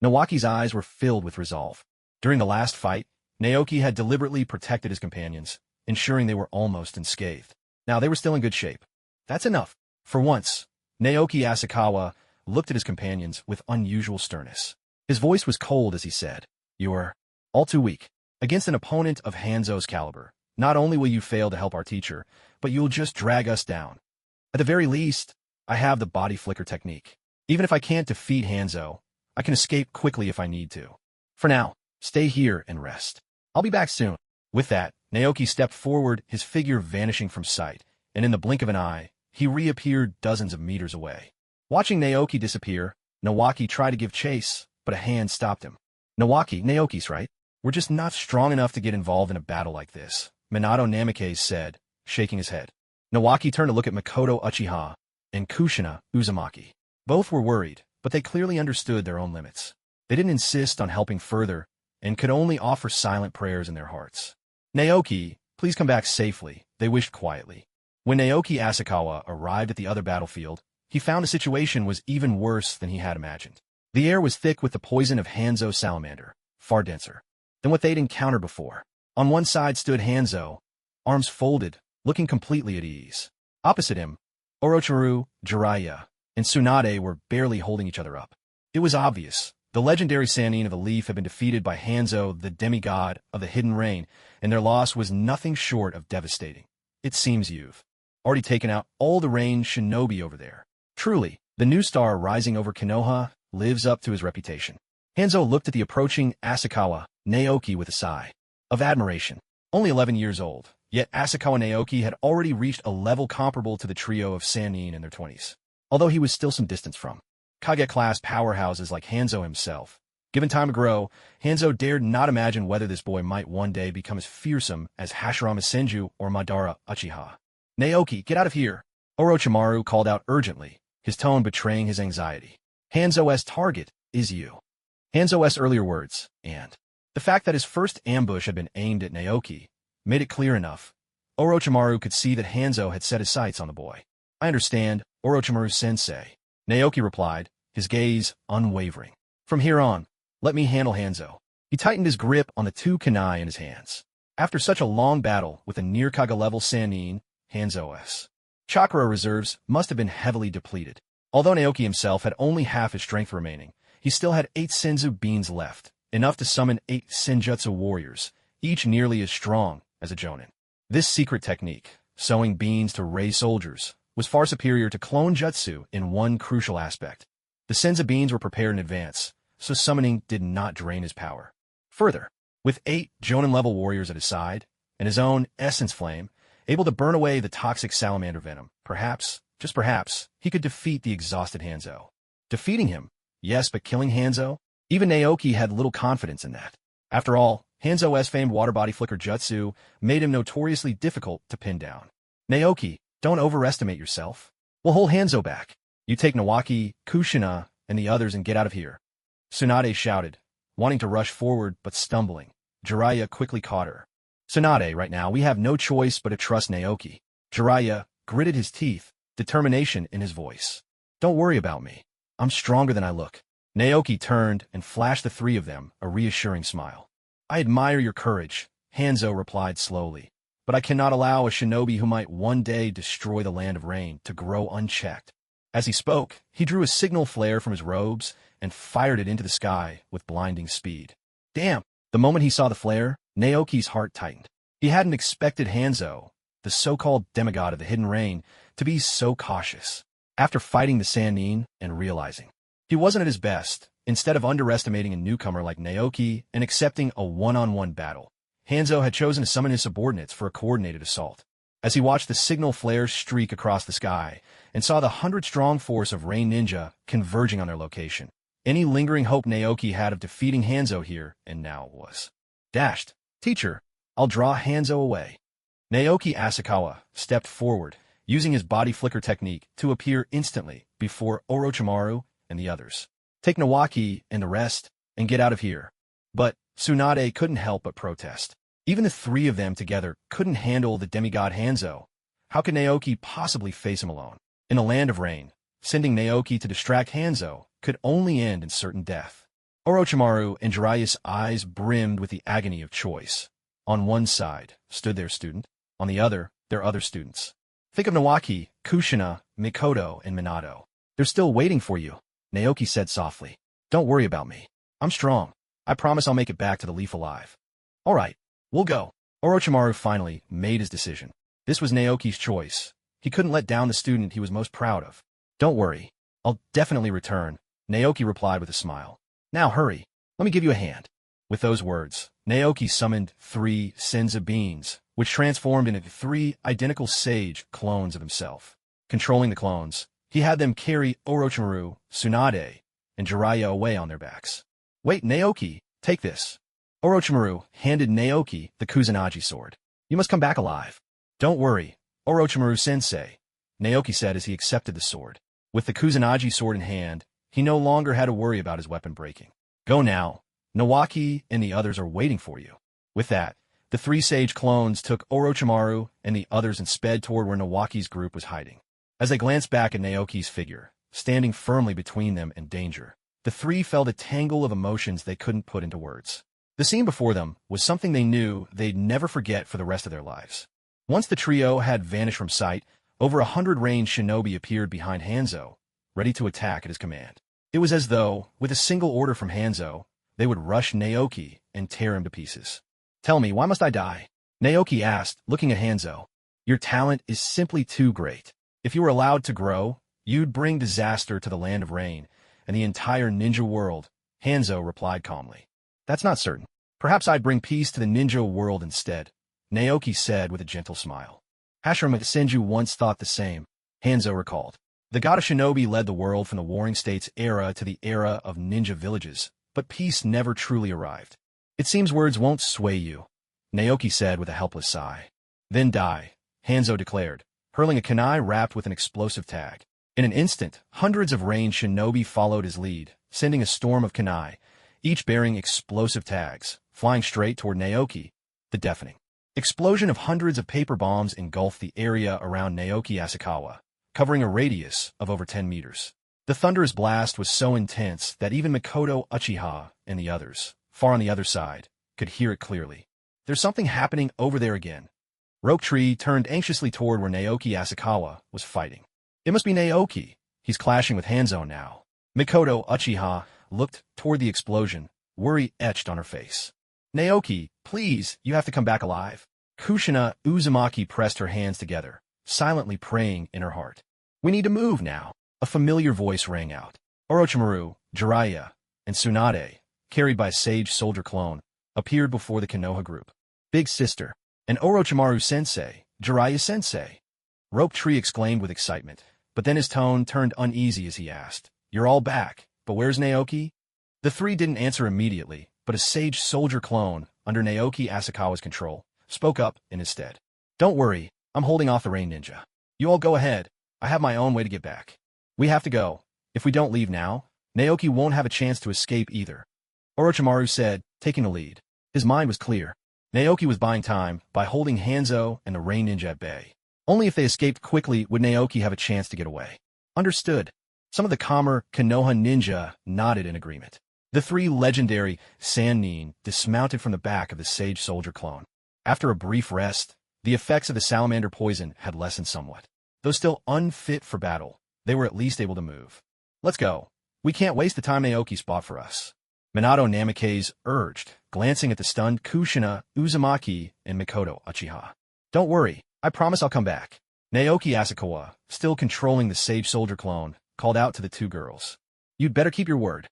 Naoki's eyes were filled with resolve. During the last fight, Naoki had deliberately protected his companions, ensuring they were almost unscathed. Now they were still in good shape. That's enough. For once, Naoki Asakawa looked at his companions with unusual sternness. His voice was cold as he said, "You're all too weak. Against an opponent of Hanzo's caliber, not only will you fail to help our teacher, but you'll just drag us down. At the very least, I have the body flicker technique. Even if I can't defeat Hanzo, I can escape quickly if I need to. For now, stay here and rest. I'll be back soon." With that, Naoki stepped forward, his figure vanishing from sight, and in the blink of an eye, he reappeared dozens of meters away. Watching Naoki disappear, Naoki tried to give chase, but a hand stopped him. Naoki's right. We're just not strong enough to get involved in a battle like this, Minato Namikaze said, shaking his head. Naoki turned to look at Makoto Uchiha and Kushina Uzumaki. Both were worried, but they clearly understood their own limits. They didn't insist on helping further, and could only offer silent prayers in their hearts. Naoki, please come back safely, they wished quietly. When Naoki Asakawa arrived at the other battlefield, he found the situation was even worse than he had imagined. The air was thick with the poison of Hanzo's salamander, far denser than what they'd encountered before. On one side stood Hanzo, arms folded, looking completely at ease. Opposite him, Orochimaru, Jiraiya, and Tsunade were barely holding each other up. It was obvious. The legendary Sannin of the Leaf had been defeated by Hanzo, the demigod of the Hidden Rain, and their loss was nothing short of devastating. It seems you've already taken out all the range shinobi over there. Truly, the new star rising over Konoha lives up to his reputation. Hanzo looked at the approaching Asakawa Naoki with a sigh of admiration. Only 11 years old, yet Asakawa Naoki had already reached a level comparable to the trio of Sannin in their 20s. Although he was still some distance from Kage-class powerhouses like Hanzo himself. Given time to grow, Hanzo dared not imagine whether this boy might one day become as fearsome as Hashirama Senju or Madara Uchiha. Naoki, get out of here! Orochimaru called out urgently, his tone betraying his anxiety. Hanzo's target is you. Hanzo's earlier words, and the fact that his first ambush had been aimed at Naoki, made it clear enough. Orochimaru could see that Hanzo had set his sights on the boy. I understand, Orochimaru-sensei. Naoki replied, his gaze unwavering. From here on, let me handle Hanzo. He tightened his grip on the two kunai in his hands. After such a long battle with a near-Kage-level Sannin, Hanzo's chakra reserves must have been heavily depleted. Although Naoki himself had only half his strength remaining, he still had 8 senzu beans left, enough to summon 8 senjutsu warriors, each nearly as strong as a Jonin. This secret technique, sowing beans to raise soldiers, was far superior to clone jutsu in one crucial aspect. The senzu beans were prepared in advance, so summoning did not drain his power. Further, with 8 Jonin-level warriors at his side, and his own essence flame, able to burn away the toxic salamander venom, perhaps, just perhaps, he could defeat the exhausted Hanzo. Defeating him, yes, but killing Hanzo? Even Naoki had little confidence in that. After all, Hanzo's famed water body flicker jutsu made him notoriously difficult to pin down. Naoki, don't overestimate yourself. We'll hold Hanzo back. You take Naoki, Kushina, and the others and get out of here. Tsunade shouted, wanting to rush forward but stumbling. Jiraiya quickly caught her. Tsunade, right now, we have no choice but to trust Naoki. Jiraiya gritted his teeth, determination in his voice. Don't worry about me. I'm stronger than I look. Naoki turned and flashed the 3 of them a reassuring smile. I admire your courage, Hanzo replied slowly, but I cannot allow a shinobi who might one day destroy the land of rain to grow unchecked. As he spoke, he drew a signal flare from his robes and fired it into the sky with blinding speed. Damn! The moment he saw the flare, Naoki's heart tightened. He hadn't expected Hanzo, the so-called demigod of the Hidden Rain, to be so cautious. After fighting the Sannin and realizing He wasn't at his best. Instead of underestimating a newcomer like Naoki and accepting a one-on-one battle, Hanzo had chosen to summon his subordinates for a coordinated assault. As he watched the signal flares streak across the sky and saw the 100-strong force of Rain Ninja converging on their location, any lingering hope Naoki had of defeating Hanzo here and now was dashed. Teacher, I'll draw Hanzo away. Naoki Asakawa stepped forward, using his body flicker technique to appear instantly before Orochimaru and the others. Take Naoki and the rest and get out of here. But Tsunade couldn't help but protest. Even the three of them together couldn't handle the demigod Hanzo. How could Naoki possibly face him alone? In the land of rain, sending Naoki to distract Hanzo could only end in certain death. Orochimaru and Jiraiya's eyes brimmed with the agony of choice. On one side stood their student, on the other, their other students. Think of Naoki, Kushina, Mikoto, and Minato. They're still waiting for you, Naoki said softly. Don't worry about me. I'm strong. I promise I'll make it back to the leaf alive. All right, we'll go. Orochimaru finally made his decision. This was Naoki's choice. He couldn't let down the student he was most proud of. Don't worry. I'll definitely return, Naoki replied with a smile. Now hurry. Let me give you a hand. With those words, Naoki summoned 3 Senzu beans, which transformed into 3 identical sage clones of himself. Controlling the clones, he had them carry Orochimaru, Tsunade, and Jiraiya away on their backs. Wait, Naoki, take this. Orochimaru handed Naoki the Kusanagi sword. You must come back alive. Don't worry, Orochimaru-sensei, Naoki said as he accepted the sword. With the Kusanagi sword in hand, he no longer had to worry about his weapon breaking. Go now. Naoki and the others are waiting for you. With that, the 3 sage clones took Orochimaru and the others and sped toward where Naoki's group was hiding. As they glanced back at Naoki's figure, standing firmly between them and danger, the 3 felt a tangle of emotions they couldn't put into words. The scene before them was something they knew they'd never forget for the rest of their lives. Once the trio had vanished from sight, over 100 ranged shinobi appeared behind Hanzo, ready to attack at his command. It was as though, with a single order from Hanzo, they would rush Naoki and tear him to pieces. Tell me, why must I die? Naoki asked, looking at Hanzo. Your talent is simply too great. If you were allowed to grow, you'd bring disaster to the land of rain and the entire ninja world, Hanzo replied calmly. That's not certain. Perhaps I'd bring peace to the ninja world instead, Naoki said with a gentle smile. Hashirama Senju once thought the same, Hanzo recalled. The god of shinobi led the world from the Warring States era to the era of ninja villages, but peace never truly arrived. It seems words won't sway you, Naoki said with a helpless sigh. Then die, Hanzo declared, hurling a kunai wrapped with an explosive tag. In an instant, hundreds of ranged shinobi followed his lead, sending a storm of kunai, each bearing explosive tags, flying straight toward Naoki. The deafening explosion of hundreds of paper bombs engulfed the area around Naoki Asakawa, covering a radius of over 10 meters. The thunderous blast was so intense that even Mikoto Uchiha and the others, far on the other side, could hear it clearly. There's something happening over there again. Roke Tree turned anxiously toward where Naoki Asakawa was fighting. It must be Naoki. He's clashing with Hanzo now. Mikoto Uchiha looked toward the explosion, worry etched on her face. Naoki, please, you have to come back alive. Kushina Uzumaki pressed her hands together, silently praying in her heart. We need to move now. A familiar voice rang out. Orochimaru, Jiraiya, and Tsunade, carried by Sage Soldier Clone, appeared before the Konoha group. Big sister, and Orochimaru-sensei, Jiraiya-sensei. Rope Tree exclaimed with excitement, but then his tone turned uneasy as he asked, You're all back, but where's Naoki? The 3 didn't answer immediately, but a Sage Soldier Clone, under Naoki Asakawa's control, spoke up in his stead. Don't worry, I'm holding off the Rain Ninja. You all go ahead. I have my own way to get back. We have to go. If we don't leave now, Naoki won't have a chance to escape either. Orochimaru said, taking the lead. His mind was clear. Naoki was buying time by holding Hanzo and the Rain Ninja at bay. Only if they escaped quickly would Naoki have a chance to get away. Understood. Some of the calmer Konoha ninja nodded in agreement. The 3 legendary Sannin dismounted from the back of the Sage Soldier Clone. After a brief rest, the effects of the salamander poison had lessened somewhat. Though still unfit for battle, they were at least able to move. Let's go. We can't waste the time Naoki spot for us. Minato Namikaze urged, glancing at the stunned Kushina, Uzumaki, and Mikoto Uchiha. Don't worry, I promise I'll come back. Naoki Asakawa, still controlling the Sage Soldier Clone, called out to the 2 girls. You'd better keep your word.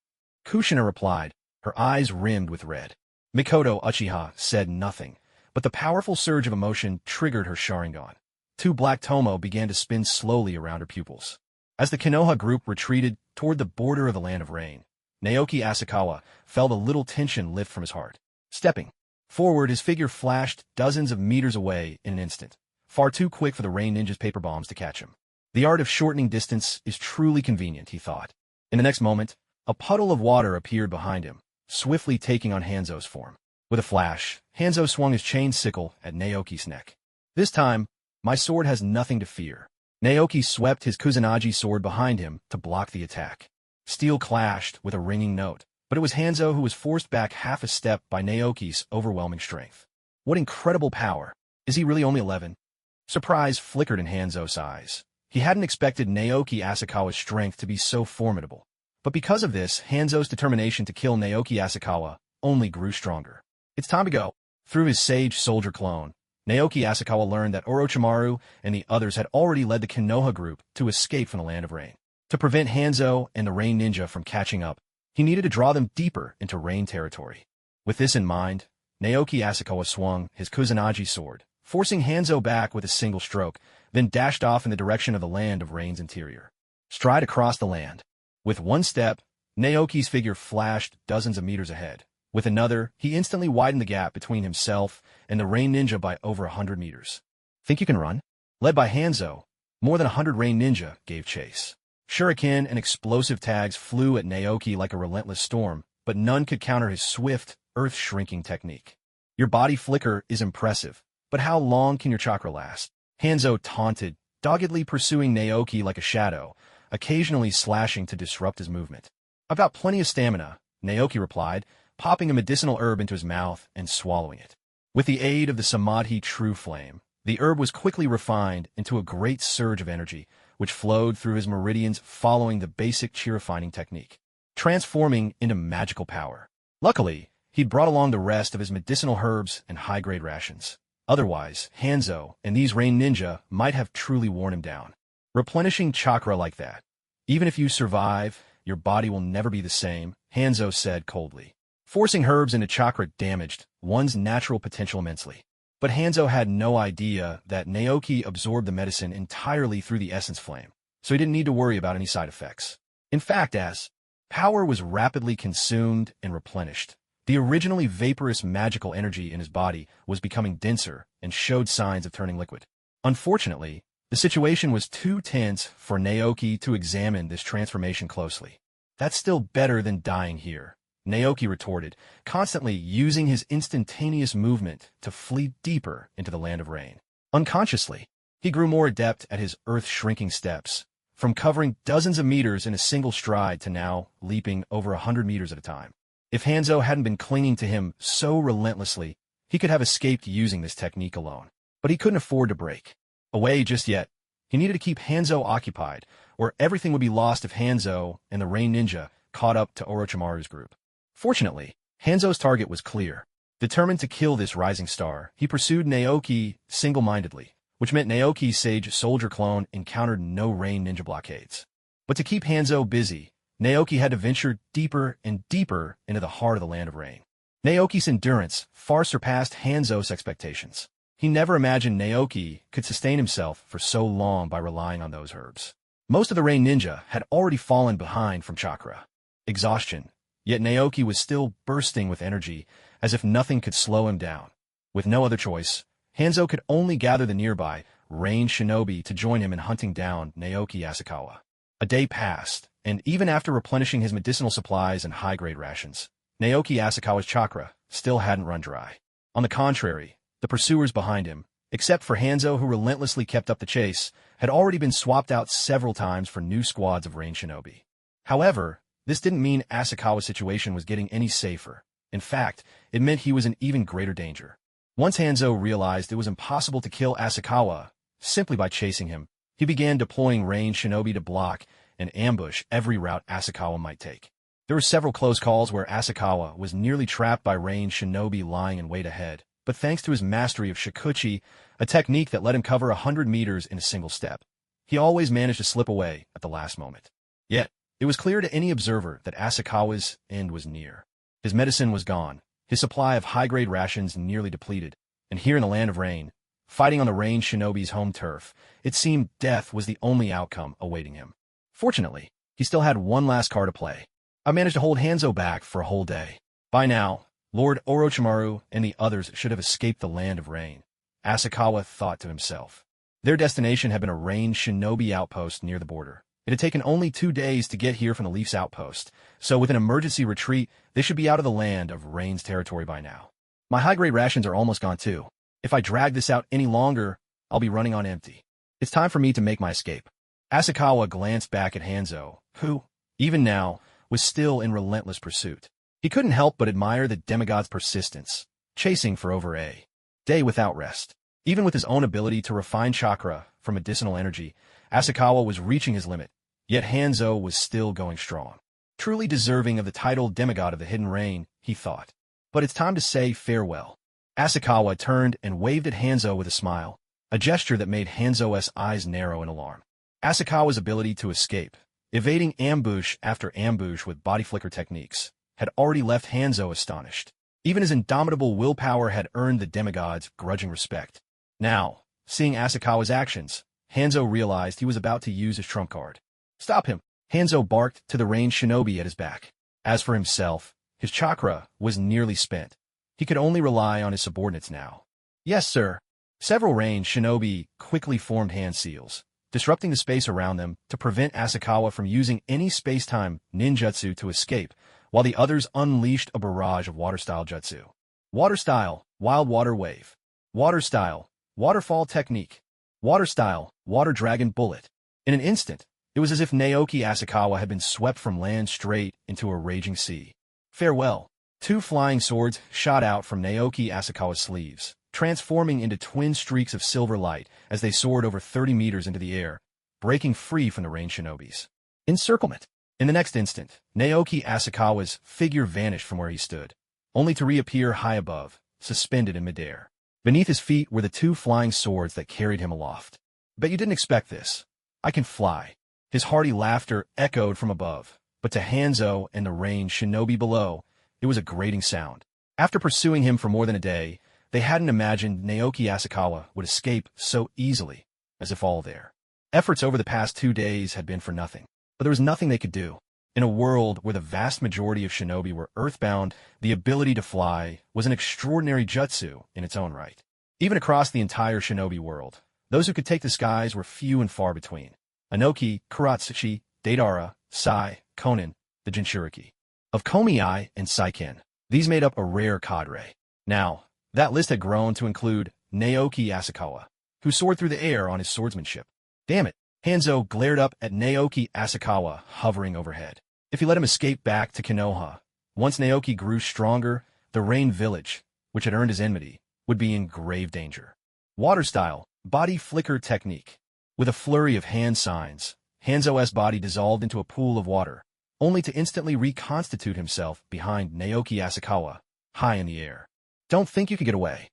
Kushina replied, her eyes rimmed with red. Mikoto Uchiha said nothing, but the powerful surge of emotion triggered her Sharingan. Two black tomo began to spin slowly around her pupils. As the Konoha group retreated toward the border of the Land of Rain, Naoki Asakawa felt a little tension lift from his heart. Stepping forward, his figure flashed dozens of meters away in an instant, far too quick for the Rain Ninja's paper bombs to catch him. The art of shortening distance is truly convenient, he thought. In the next moment, a puddle of water appeared behind him, swiftly taking on Hanzo's form. With a flash, Hanzo swung his chained sickle at Naoki's neck. This time, my sword has nothing to fear. Naoki swept his Kusanagi sword behind him to block the attack. Steel clashed with a ringing note, but it was Hanzo who was forced back half a step by Naoki's overwhelming strength. What incredible power! Is he really only 11? Surprise flickered in Hanzo's eyes. He hadn't expected Naoki Asakawa's strength to be so formidable. But because of this, Hanzo's determination to kill Naoki Asakawa only grew stronger. It's time to go. Through his sage soldier clone, Naoki Asakawa learned that Orochimaru and the others had already led the Konoha group to escape from the Land of Rain. To prevent Hanzo and the Rain Ninja from catching up, he needed to draw them deeper into Rain territory. With this in mind, Naoki Asakawa swung his Kusanagi sword, forcing Hanzo back with a single stroke, then dashed off in the direction of the Land of Rain's interior. Stride across the land. With one step, Naoki's figure flashed dozens of meters ahead. With another, he instantly widened the gap between himself and the Rain Ninja by over 100 meters. Think you can run? Led by Hanzo, more than 100 Rain Ninja gave chase. Shuriken and explosive tags flew at Naoki like a relentless storm, but none could counter his swift, earth-shrinking technique. Your body flicker is impressive, but how long can your chakra last? Hanzo taunted, doggedly pursuing Naoki like a shadow, occasionally slashing to disrupt his movement. I've got plenty of stamina, Naoki replied, popping a medicinal herb into his mouth and swallowing it. With the aid of the Samadhi True Flame, the herb was quickly refined into a great surge of energy, which flowed through his meridians following the basic chi refining technique, transforming into magical power. Luckily, he'd brought along the rest of his medicinal herbs and high-grade rations. Otherwise, Hanzo and these Rain Ninja might have truly worn him down. Replenishing chakra like that. Even if you survive, your body will never be the same, Hanzo said coldly. Forcing herbs into chakra damaged one's natural potential immensely. But Hanzo had no idea that Naoki absorbed the medicine entirely through the essence flame, so he didn't need to worry about any side effects. In fact, as power was rapidly consumed and replenished, the originally vaporous magical energy in his body was becoming denser and showed signs of turning liquid. Unfortunately, the situation was too tense for Naoki to examine this transformation closely. That's still better than dying here, Naoki retorted, constantly using his instantaneous movement to flee deeper into the Land of Rain. Unconsciously, he grew more adept at his earth-shrinking steps, from covering dozens of meters in a single stride to now leaping over 100 meters at a time. If Hanzo hadn't been clinging to him so relentlessly, he could have escaped using this technique alone. But he couldn't afford to break away just yet. He needed to keep Hanzo occupied, or everything would be lost if Hanzo and the Rain Ninja caught up to Orochimaru's group. Fortunately, Hanzo's target was clear. Determined to kill this rising star, he pursued Naoki single-mindedly, which meant Naoki's sage soldier clone encountered no Rain Ninja blockades. But to keep Hanzo busy, Naoki had to venture deeper and deeper into the heart of the Land of Rain. Naoki's endurance far surpassed Hanzo's expectations. He never imagined Naoki could sustain himself for so long by relying on those herbs. Most of the Rain Ninja had already fallen behind from chakra exhaustion, yet Naoki was still bursting with energy, as if nothing could slow him down. With no other choice, Hanzo could only gather the nearby Rain Shinobi to join him in hunting down Naoki Asakawa. A day passed, and even after replenishing his medicinal supplies and high-grade rations, Naoki Asakawa's chakra still hadn't run dry. On the contrary, the pursuers behind him, except for Hanzo who relentlessly kept up the chase, had already been swapped out several times for new squads of Rain Shinobi. However, this didn't mean Asakawa's situation was getting any safer. In fact, it meant he was in even greater danger. Once Hanzo realized it was impossible to kill Asakawa simply by chasing him, he began deploying Rain Shinobi to block and ambush every route Asakawa might take. There were several close calls where Asakawa was nearly trapped by Rain Shinobi lying in wait ahead, but thanks to his mastery of Shikuchi, a technique that let him cover 100 meters in a single step, he always managed to slip away at the last moment. Yet, It was clear to any observer that Asakawa's end was near. His medicine was gone, his supply of high-grade rations nearly depleted, and here in the land of rain, fighting on the range shinobi's home turf, it seemed death was the only outcome awaiting him. Fortunately, he still had one last card to play. I managed to hold Hanzo back for a whole day. By now, Lord Orochimaru and the others should have escaped the land of rain, Asakawa thought to himself. Their destination had been a ranged shinobi outpost near the border. It had taken only 2 days to get here from the Leaf's outpost, so with an emergency retreat, they should be out of the land of Rain's territory by now. My high-grade rations are almost gone too. If I drag this out any longer, I'll be running on empty. It's time for me to make my escape. Asakawa glanced back at Hanzo, who, even now, was still in relentless pursuit. He couldn't help but admire the demigod's persistence, chasing for over a day without rest. Even with his own ability to refine chakra for medicinal energy, Asakawa was reaching his limit, yet Hanzo was still going strong. Truly deserving of the title demigod of the hidden rain, he thought. But it's time to say farewell. Asakawa turned and waved at Hanzo with a smile, a gesture that made Hanzo's eyes narrow in alarm. Asakawa's ability to escape, evading ambush after ambush with body flicker techniques, had already left Hanzo astonished. Even his indomitable willpower had earned the demigod's grudging respect. Now, seeing Asakawa's actions, Hanzo realized he was about to use his trump card. Stop him! Hanzo barked to the ranged shinobi at his back. As for himself, his chakra was nearly spent. He could only rely on his subordinates now. Yes, sir. Several ranged shinobi quickly formed hand seals, disrupting the space around them to prevent Asakawa from using any space-time ninjutsu to escape, while the others unleashed a barrage of water-style jutsu. Water-style, wild water wave. Water-style, waterfall technique. Water-style, water dragon bullet. In an instant, it was as if Naoki Asakawa had been swept from land straight into a raging sea. Farewell. 2 flying swords shot out from Naoki Asakawa's sleeves, transforming into twin streaks of silver light as they soared over 30 meters into the air, breaking free from the ranged shinobis. Encirclement. In the next instant, Naoki Asakawa's figure vanished from where he stood, only to reappear high above, suspended in midair. Beneath his feet were the 2 flying swords that carried him aloft. Bet you didn't expect this. I can fly. His hearty laughter echoed from above, but to Hanzo and the ranged shinobi below, it was a grating sound. After pursuing him for more than a day, they hadn't imagined Naoki Asakawa would escape so easily, as if all their efforts over the past 2 days had been for nothing. But there was nothing they could do. In a world where the vast majority of shinobi were earthbound, the ability to fly was an extraordinary jutsu in its own right. Even across the entire shinobi world, those who could take the skies were few and far between. Inoki, Kuratsuchi, Deidara, Sai, Konin, the Jinchuriki. Of Komi-ai and Saiken, these made up a rare cadre. Now, that list had grown to include Naoki Asakawa, who soared through the air on his swordsmanship. Damn it! Hanzo glared up at Naoki Asakawa hovering overhead. If he let him escape back to Konoha, once Naoki grew stronger, the Rain Village, which had earned his enmity, would be in grave danger. Water-style, body flicker technique. With a flurry of hand signs, Hanzo's body dissolved into a pool of water, only to instantly reconstitute himself behind Naoki Asakawa, high in the air. Don't think you could get away.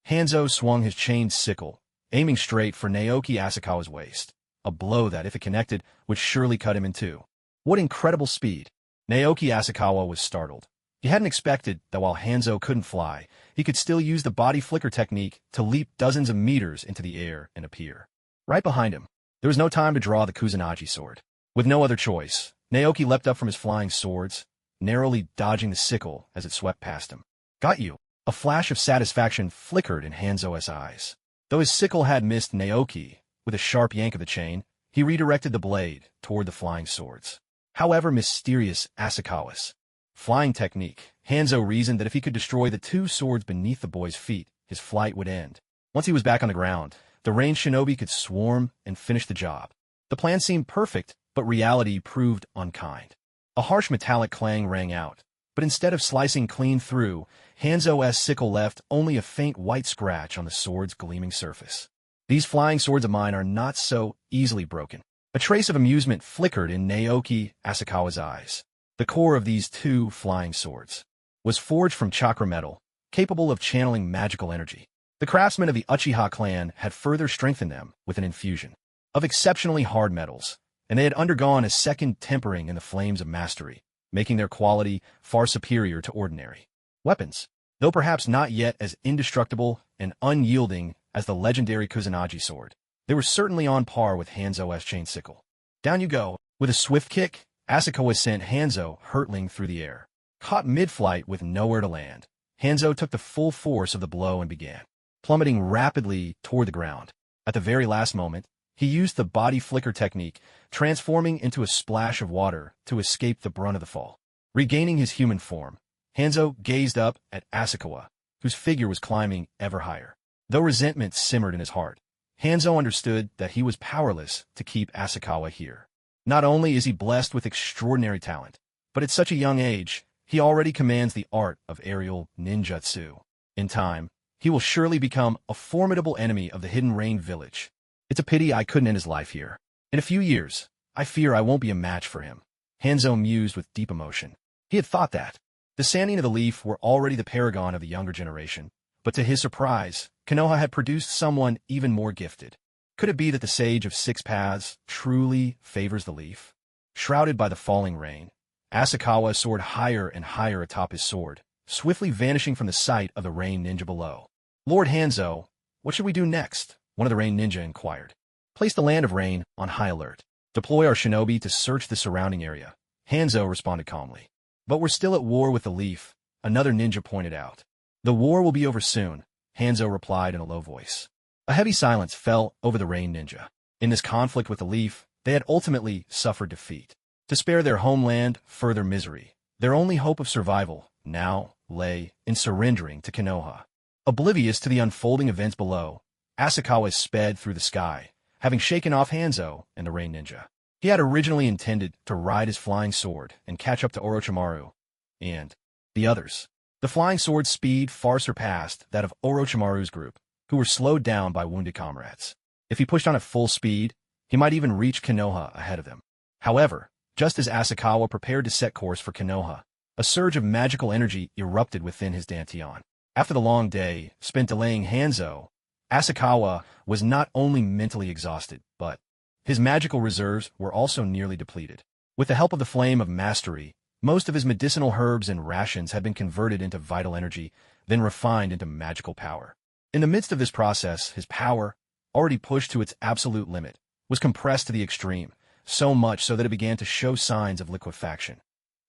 Hanzo swung his chained sickle, aiming straight for Naoki Asakawa's waist, a blow that, if it connected, would surely cut him in two. What incredible speed! Naoki Asakawa was startled. He hadn't expected that while Hanzo couldn't fly, he could still use the body flicker technique to leap dozens of meters into the air and appear right behind him. There was no time to draw the Kusanagi sword. With no other choice, Naoki leapt up from his flying swords, narrowly dodging the sickle as it swept past him. Got you! A flash of satisfaction flickered in Hanzo's eyes. Though his sickle had missed Naoki, with a sharp yank of the chain, he redirected the blade toward the flying swords. However mysterious Asakawa's flying technique, Hanzo reasoned that if he could destroy the 2 swords beneath the boy's feet, his flight would end. Once he was back on the ground, the ranged shinobi could swarm and finish the job. The plan seemed perfect, but reality proved unkind. A harsh metallic clang rang out, but instead of slicing clean through, Hanzo's sickle left only a faint white scratch on the sword's gleaming surface. These flying swords of mine are not so easily broken. A trace of amusement flickered in Naoki Asakawa's eyes. The core of these 2 flying swords was forged from chakra metal, capable of channeling magical energy. The craftsmen of the Uchiha clan had further strengthened them with an infusion of exceptionally hard metals, and they had undergone a second tempering in the flames of mastery, making their quality far superior to ordinary weapons. Though perhaps not yet as indestructible and unyielding as the legendary Kusanagi sword, they were certainly on par with Hanzo's chain sickle. Down you go. With a swift kick, Asakawa sent Hanzo hurtling through the air. Caught mid-flight with nowhere to land, Hanzo took the full force of the blow and began plummeting rapidly toward the ground. At the very last moment, he used the body flicker technique, transforming into a splash of water to escape the brunt of the fall. Regaining his human form, Hanzo gazed up at Asakawa, whose figure was climbing ever higher. Though resentment simmered in his heart, Hanzo understood that he was powerless to keep Asakawa here. Not only is he blessed with extraordinary talent, but at such a young age, he already commands the art of aerial ninjutsu. In time, he will surely become a formidable enemy of the Hidden Rain village. It's a pity I couldn't end his life here. In a few years, I fear I won't be a match for him. Hanzo mused with deep emotion. He had thought that. The Sannin of the Leaf were already the paragon of the younger generation, but to his surprise, Konoha had produced someone even more gifted. Could it be that the Sage of Six Paths truly favors the leaf? Shrouded by the falling rain, Asakawa soared higher and higher atop his sword, swiftly vanishing from the sight of the rain ninja below. Lord Hanzo, what should we do next? One of the rain ninja inquired. Place the land of rain on high alert. Deploy our shinobi to search the surrounding area. Hanzo responded calmly. But we're still at war with the leaf, another ninja pointed out. The war will be over soon, Hanzo replied in a low voice. A heavy silence fell over the rain ninja. In this conflict with the leaf, they had ultimately suffered defeat. To spare their homeland further misery, their only hope of survival now lay in surrendering to Konoha. Oblivious to the unfolding events below, Asakawa sped through the sky, having shaken off Hanzo and the rain ninja. He had originally intended to ride his flying sword and catch up to Orochimaru and the others. The flying sword's speed far surpassed that of Orochimaru's group, who were slowed down by wounded comrades. If he pushed on at full speed, he might even reach Konoha ahead of them. However, just as Asakawa prepared to set course for Konoha, a surge of magical energy erupted within his dantian. After the long day spent delaying Hanzo, Asakawa was not only mentally exhausted, but his magical reserves were also nearly depleted. With the help of the Flame of Mastery, most of his medicinal herbs and rations had been converted into vital energy, then refined into magical power. In the midst of this process, his power, already pushed to its absolute limit, was compressed to the extreme, so much so that it began to show signs of liquefaction.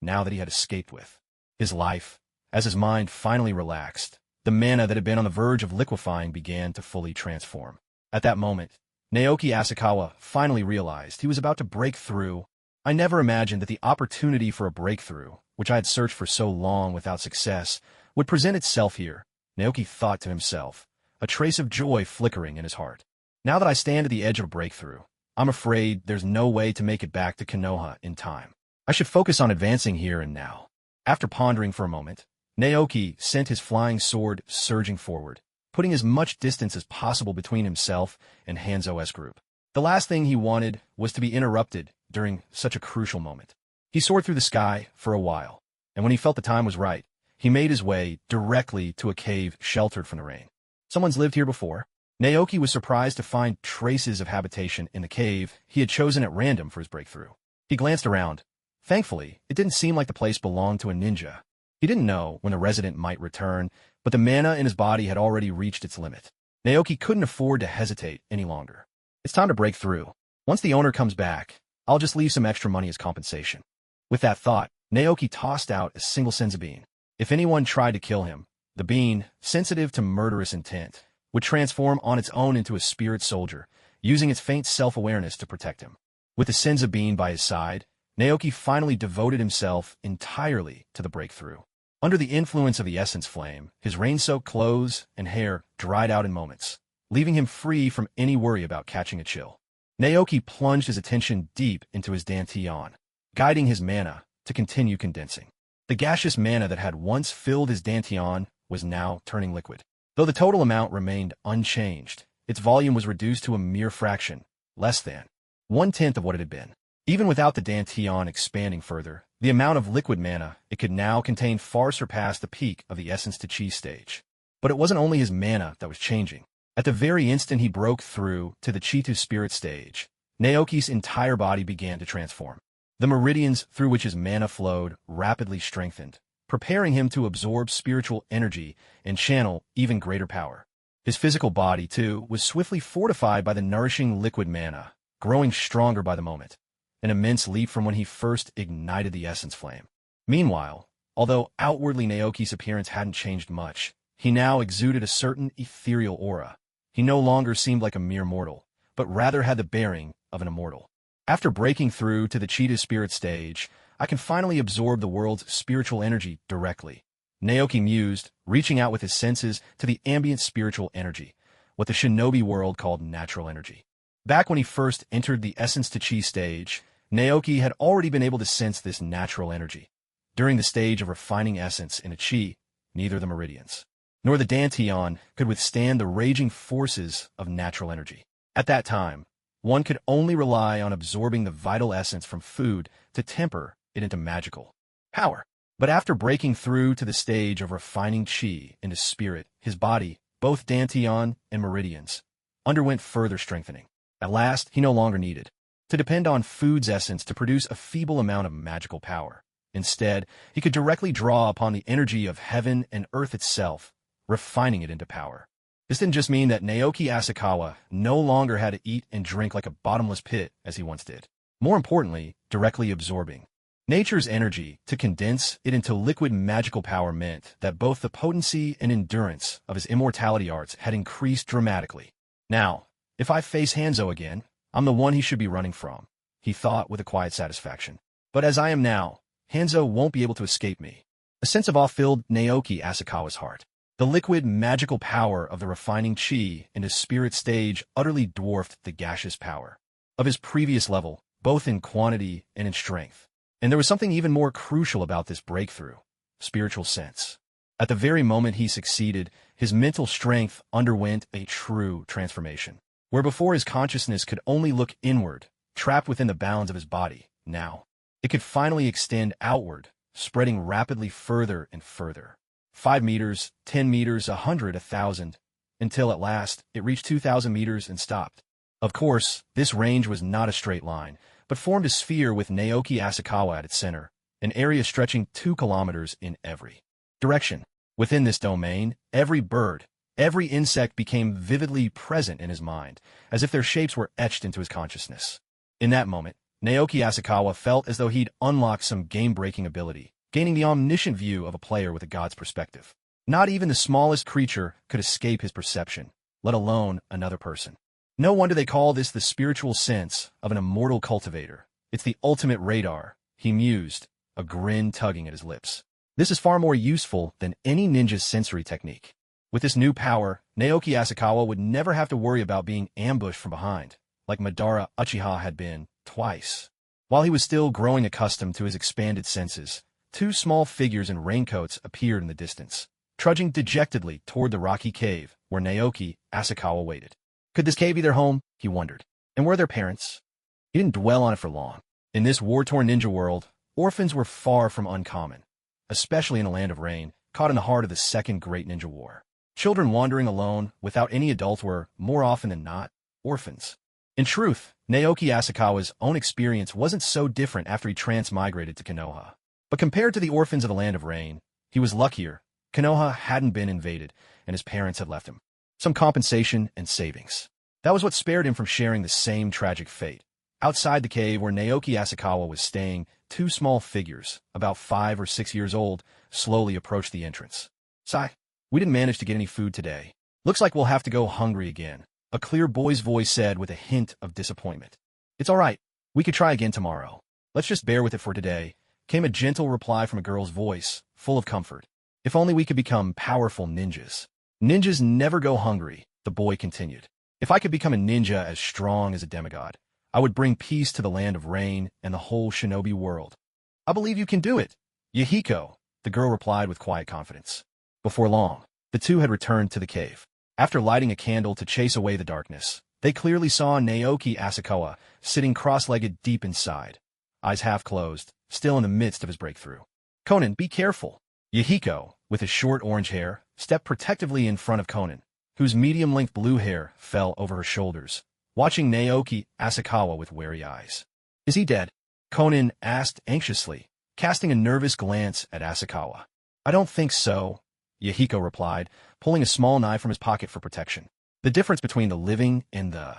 Now that he had escaped with his life, as his mind finally relaxed, the mana that had been on the verge of liquefying began to fully transform. At that moment, Naoki Asakawa finally realized he was about to break through. I never imagined that the opportunity for a breakthrough, which I had searched for so long without success, would present itself here, Naoki thought to himself, a trace of joy flickering in his heart. Now that I stand at the edge of a breakthrough, I'm afraid there's no way to make it back to Konoha in time. I should focus on advancing here and now. After pondering for a moment, Naoki sent his flying sword surging forward, putting as much distance as possible between himself and Hanzo's group. The last thing he wanted was to be interrupted during such a crucial moment. He soared through the sky for a while, and when he felt the time was right, he made his way directly to a cave sheltered from the rain. Someone's lived here before. Naoki was surprised to find traces of habitation in the cave he had chosen at random for his breakthrough. He glanced around. Thankfully, it didn't seem like the place belonged to a ninja. He didn't know when the resident might return, but the mana in his body had already reached its limit. Naoki couldn't afford to hesitate any longer. It's time to break through. Once the owner comes back, I'll just leave some extra money as compensation. With that thought, Naoki tossed out a single senzu bean. If anyone tried to kill him, the bean, sensitive to murderous intent, would transform on its own into a spirit soldier, using its faint self-awareness to protect him. With the senzu bean by his side, Naoki finally devoted himself entirely to the breakthrough. Under the influence of the essence flame, his rain-soaked clothes and hair dried out in moments, leaving him free from any worry about catching a chill. Naoki plunged his attention deep into his dantian, guiding his mana to continue condensing. The gaseous mana that had once filled his dantian was now turning liquid. Though the total amount remained unchanged, its volume was reduced to a mere fraction, less than 1/10 of what it had been. Even without the dantian expanding further, the amount of liquid mana it could now contain far surpassed the peak of the essence to chi stage. But it wasn't only his mana that was changing. At the very instant he broke through to the chi to spirit stage, Naoki's entire body began to transform. The meridians through which his mana flowed rapidly strengthened, preparing him to absorb spiritual energy and channel even greater power. His physical body, too, was swiftly fortified by the nourishing liquid mana, growing stronger by the moment, an immense leap from when he first ignited the essence flame. Meanwhile, although outwardly Naoki's appearance hadn't changed much, he now exuded a certain ethereal aura. He no longer seemed like a mere mortal, but rather had the bearing of an immortal. After breaking through to the cheetah spirit stage, I can finally absorb the world's spiritual energy directly. Naoki mused, reaching out with his senses to the ambient spiritual energy, what the shinobi world called natural energy. Back when he first entered the essence to chi stage, Naoki had already been able to sense this natural energy. During the stage of refining essence in a chi, neither the meridians nor the dantian could withstand the raging forces of natural energy. At that time, one could only rely on absorbing the vital essence from food to temper it into magical power. But after breaking through to the stage of refining chi into spirit, his body, both dantian and meridians, underwent further strengthening. At last, he no longer needed to depend on food's essence to produce a feeble amount of magical power. Instead, he could directly draw upon the energy of heaven and earth itself, refining it into power. This didn't just mean that Naoki Asakawa no longer had to eat and drink like a bottomless pit as he once did. More importantly, directly absorbing nature's energy to condense it into liquid magical power meant that both the potency and endurance of his immortality arts had increased dramatically. Now, if I face Hanzo again, I'm the one he should be running from, he thought with a quiet satisfaction. But as I am now, Hanzo won't be able to escape me. A sense of awe filled Naoki Asakawa's heart. The liquid magical power of the refining chi in his spirit stage utterly dwarfed the gaseous power of his previous level, both in quantity and in strength. And there was something even more crucial about this breakthrough: spiritual sense. At the very moment he succeeded, his mental strength underwent a true transformation. Where before his consciousness could only look inward, trapped within the bounds of his body, now it could finally extend outward, spreading rapidly further and further. 5 meters, 10 meters, 100, 1,000, until at last it reached 2,000 meters and stopped. Of course, this range was not a straight line, but formed a sphere with Naoki Asakawa at its center, an area stretching 2 kilometers in every direction. Within this domain, every bird, every insect became vividly present in his mind, as if their shapes were etched into his consciousness. In that moment, Naoki Asakawa felt as though he'd unlocked some game-breaking ability, gaining the omniscient view of a player with a god's perspective. Not even the smallest creature could escape his perception, let alone another person. No wonder they call this the spiritual sense of an immortal cultivator. It's the ultimate radar, he mused, a grin tugging at his lips. This is far more useful than any ninja's sensory technique. With this new power, Naoki Asakawa would never have to worry about being ambushed from behind, like Madara Uchiha had been twice. While he was still growing accustomed to his expanded senses, 2 small figures in raincoats appeared in the distance, trudging dejectedly toward the rocky cave where Naoki Asakawa waited. Could this cave be their home? He wondered. And were their parents? He didn't dwell on it for long. In this war-torn ninja world, orphans were far from uncommon, especially in a land of rain, caught in the heart of the Second Great Ninja War. Children wandering alone, without any adult, were, more often than not, orphans. In truth, Naoki Asakawa's own experience wasn't so different after he transmigrated to Konoha. But compared to the orphans of the Land of Rain, he was luckier. Konoha hadn't been invaded, and his parents had left him some compensation and savings. That was what spared him from sharing the same tragic fate. Outside the cave where Naoki Asakawa was staying, 2 small figures, about 5 or 6 years old, slowly approached the entrance. "Sai, we didn't manage to get any food today. Looks like we'll have to go hungry again," a clear boy's voice said with a hint of disappointment. "It's all right. We could try again tomorrow. Let's just bear with it for today," came a gentle reply from a girl's voice, full of comfort. "If only we could become powerful ninjas." "Ninjas never go hungry," the boy continued. "If I could become a ninja as strong as a demigod, I would bring peace to the Land of Rain and the whole shinobi world." "I believe you can do it, Yahiko," the girl replied with quiet confidence. Before long, the 2 had returned to the cave. After lighting a candle to chase away the darkness, they clearly saw Naoki Asakawa sitting cross-legged deep inside, eyes half closed, still in the midst of his breakthrough. "Conan, be careful." Yahiko, with his short orange hair, stepped protectively in front of Conan, whose medium-length blue hair fell over her shoulders, watching Naoki Asakawa with wary eyes. Is he dead? Conan asked anxiously, casting a nervous glance at Asakawa. I don't think so, Yahiko replied, pulling a small knife from his pocket for protection. The difference between the living and the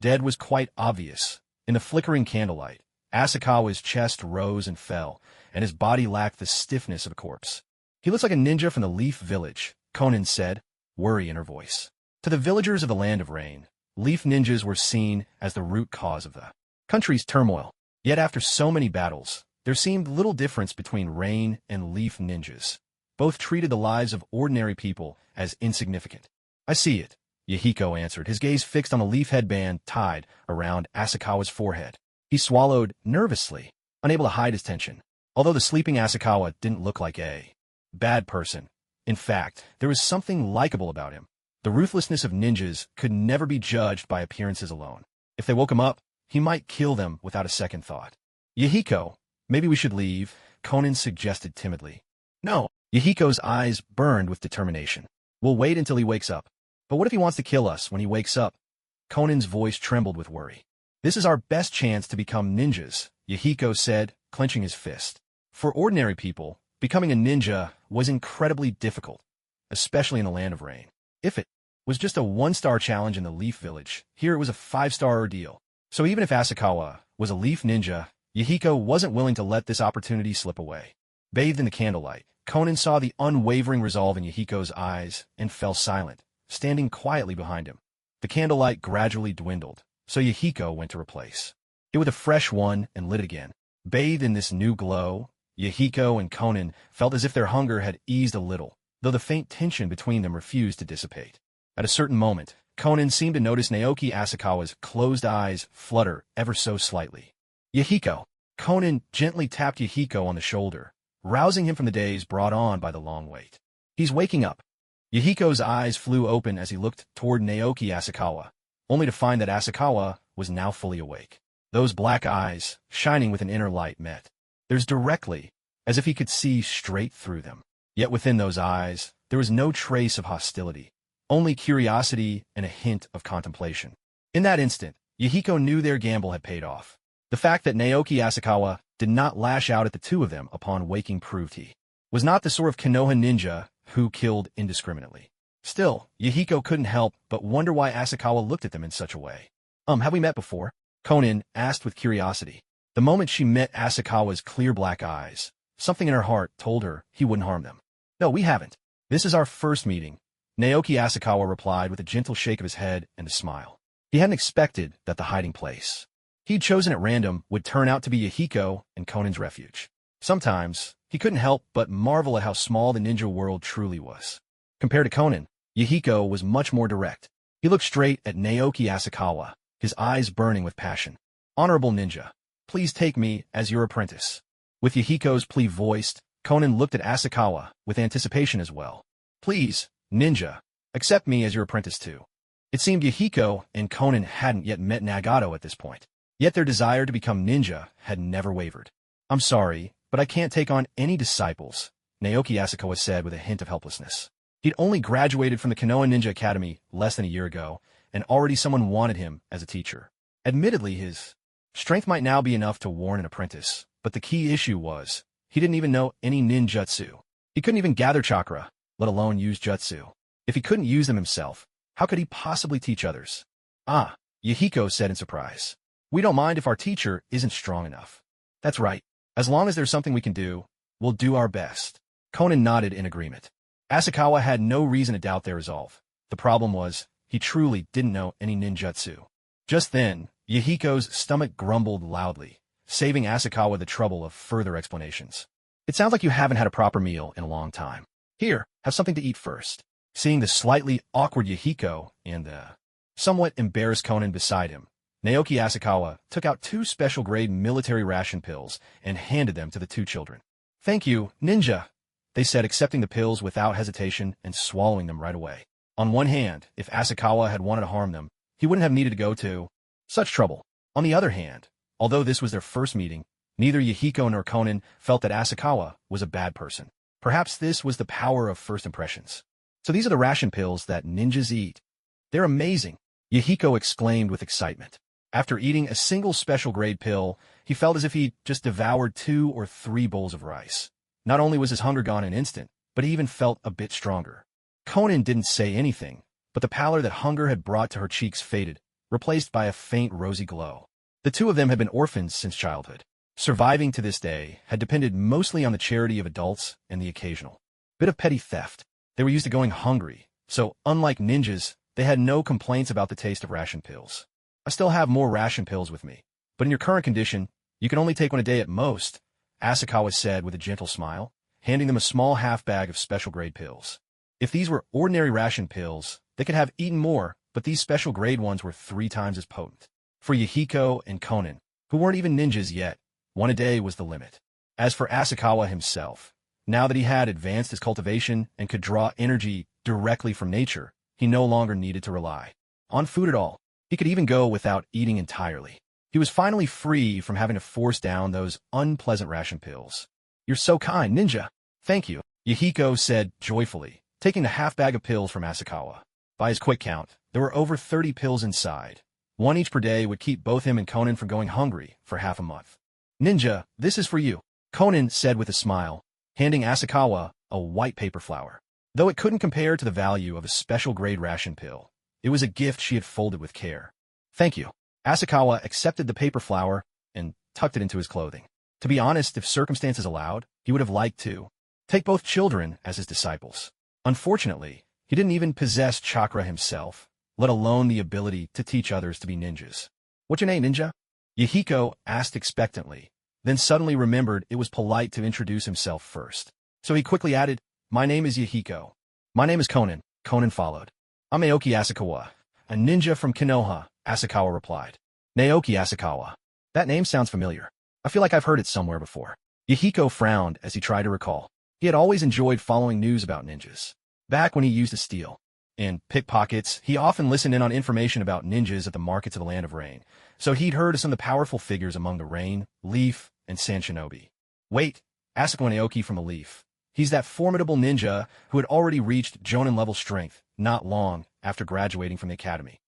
dead was quite obvious. In the flickering candlelight, Asakawa's chest rose and fell, and his body lacked the stiffness of a corpse. He looks like a ninja from the Leaf Village, Conan said, worry in her voice. To the villagers of the Land of Rain, Leaf ninjas were seen as the root cause of the country's turmoil. Yet after so many battles, there seemed little difference between Rain and Leaf ninjas. Both treated the lives of ordinary people as insignificant. I see it, Yahiko answered, his gaze fixed on the leaf headband tied around Asakawa's forehead. He swallowed nervously, unable to hide his tension. Although the sleeping Asakawa didn't look like a bad person. In fact, there was something likable about him. The ruthlessness of ninjas could never be judged by appearances alone. If they woke him up, he might kill them without a second thought. Yahiko, maybe we should leave, Conan suggested timidly. No, Yahiko's eyes burned with determination. We'll wait until he wakes up. But what if he wants to kill us when he wakes up? Conan's voice trembled with worry. This is our best chance to become ninjas, Yahiko said, clenching his fist. For ordinary people, becoming a ninja was incredibly difficult, especially in the Land of Rain. If it was just a one-star challenge in the Leaf Village, here it was a five-star ordeal. So even if Asakawa was a leaf ninja, Yahiko wasn't willing to let this opportunity slip away. Bathed in the candlelight, Conan saw the unwavering resolve in Yahiko's eyes and fell silent, standing quietly behind him. The candlelight gradually dwindled, so Yahiko went to replace it with a fresh one and lit it again. Bathed in this new glow, Yahiko and Conan felt as if their hunger had eased a little, though the faint tension between them refused to dissipate. At a certain moment, Conan seemed to notice Naoki Asakawa's closed eyes flutter ever so slightly. Yahiko. Conan gently tapped Yahiko on the shoulder, rousing him from the daze brought on by the long wait. He's waking up. Yahiko's eyes flew open as he looked toward Naoki Asakawa, only to find that Asakawa was now fully awake. Those black eyes, shining with an inner light, met theirs directly, as if he could see straight through them. Yet within those eyes, there was no trace of hostility, only curiosity and a hint of contemplation. In that instant, Yahiko knew their gamble had paid off. The fact that Naoki Asakawa did not lash out at the two of them upon waking proved he was not the sort of Konoha ninja who killed indiscriminately. Still, Yahiko couldn't help but wonder why Asakawa looked at them in such a way. Have we met before? Conan asked with curiosity. The moment she met Asakawa's clear black eyes, something in her heart told her he wouldn't harm them. No, we haven't. This is our first meeting, Naoki Asakawa replied with a gentle shake of his head and a smile. He hadn't expected that the hiding place he'd chosen at random would turn out to be Yahiko and Conan's refuge. Sometimes, he couldn't help but marvel at how small the ninja world truly was. Compared to Conan, Yahiko was much more direct. He looked straight at Naoki Asakawa, his eyes burning with passion. Honorable ninja, please take me as your apprentice. With Yahiko's plea voiced, Conan looked at Asakawa with anticipation as well. Please, ninja, accept me as your apprentice too. It seemed Yahiko and Conan hadn't yet met Nagato at this point. Yet their desire to become ninja had never wavered. I'm sorry, but I can't take on any disciples, Naoki Asakawa said with a hint of helplessness. He'd only graduated from the Konoha Ninja Academy less than a year ago, and already someone wanted him as a teacher. Admittedly, his strength might now be enough to warn an apprentice, but the key issue was, he didn't even know any ninjutsu. He couldn't even gather chakra, let alone use jutsu. If he couldn't use them himself, how could he possibly teach others? Ah, Yahiko said in surprise. We don't mind if our teacher isn't strong enough. That's right. As long as there's something we can do, we'll do our best. Conan nodded in agreement. Asakawa had no reason to doubt their resolve. The problem was, he truly didn't know any ninjutsu. Just then, Yahiko's stomach grumbled loudly, saving Asakawa the trouble of further explanations. It sounds like you haven't had a proper meal in a long time. Here, have something to eat first. Seeing the slightly awkward Yahiko and the somewhat embarrassed Conan beside him, Naoki Asakawa took out 2 special-grade military ration pills and handed them to the 2 children. Thank you, ninja, they said, accepting the pills without hesitation and swallowing them right away. On one hand, if Asakawa had wanted to harm them, he wouldn't have needed to go to such trouble. On the other hand, although this was their first meeting, neither Yahiko nor Conan felt that Asakawa was a bad person. Perhaps this was the power of first impressions. So these are the ration pills that ninjas eat. They're amazing. Yahiko exclaimed with excitement. After eating a single special grade pill, he felt as if he'd just devoured 2 or 3 bowls of rice. Not only was his hunger gone in an instant, but he even felt a bit stronger. Conan didn't say anything, but the pallor that hunger had brought to her cheeks faded, replaced by a faint rosy glow. The two of them had been orphans since childhood. Surviving to this day had depended mostly on the charity of adults and the occasional bit of petty theft. They were used to going hungry, so unlike ninjas, they had no complaints about the taste of ration pills. I still have more ration pills with me, but in your current condition, you can only take one a day at most, Asakawa said with a gentle smile, handing them a small half-bag of special-grade pills. If these were ordinary ration pills, they could have eaten more, but these special-grade ones were 3 times as potent. For Yahiko and Conan, who weren't even ninjas yet, 1 a day was the limit. As for Asakawa himself, now that he had advanced his cultivation and could draw energy directly from nature, he no longer needed to rely on food at all. He could even go without eating entirely. He was finally free from having to force down those unpleasant ration pills. "You're so kind, Ninja." "Thank you," Yahiko said joyfully, taking the half-bag of pills from Asakawa. By his quick count, there were over 30 pills inside. 1 each per day would keep both him and Conan from going hungry for half a month. "Ninja, this is for you," Conan said with a smile, handing Asakawa a white paper flower. Though it couldn't compare to the value of a special-grade ration pill, it was a gift she had folded with care. "Thank you." Asakawa accepted the paper flower and tucked it into his clothing. To be honest, if circumstances allowed, he would have liked to take both children as his disciples. Unfortunately, he didn't even possess chakra himself, let alone the ability to teach others to be ninjas. "What's your name, Ninja?" Yahiko asked expectantly, then suddenly remembered it was polite to introduce himself first. So he quickly added, "My name is Yahiko." "My name is Conan," Conan followed. "I'm Naoki Asakawa, a ninja from Konoha," Asakawa replied. "Naoki Asakawa. That name sounds familiar. I feel like I've heard it somewhere before." Yahiko frowned as he tried to recall. He had always enjoyed following news about ninjas. Back when he used to steal and pickpockets, he often listened in on information about ninjas at the markets of the Land of Rain, so he'd heard of some of the powerful figures among the Rain, Leaf, and Sand Shinobi. "Wait, Asakawa Naoki from the Leaf. He's that formidable ninja who had already reached Jonin-level strength not long after graduating from the academy."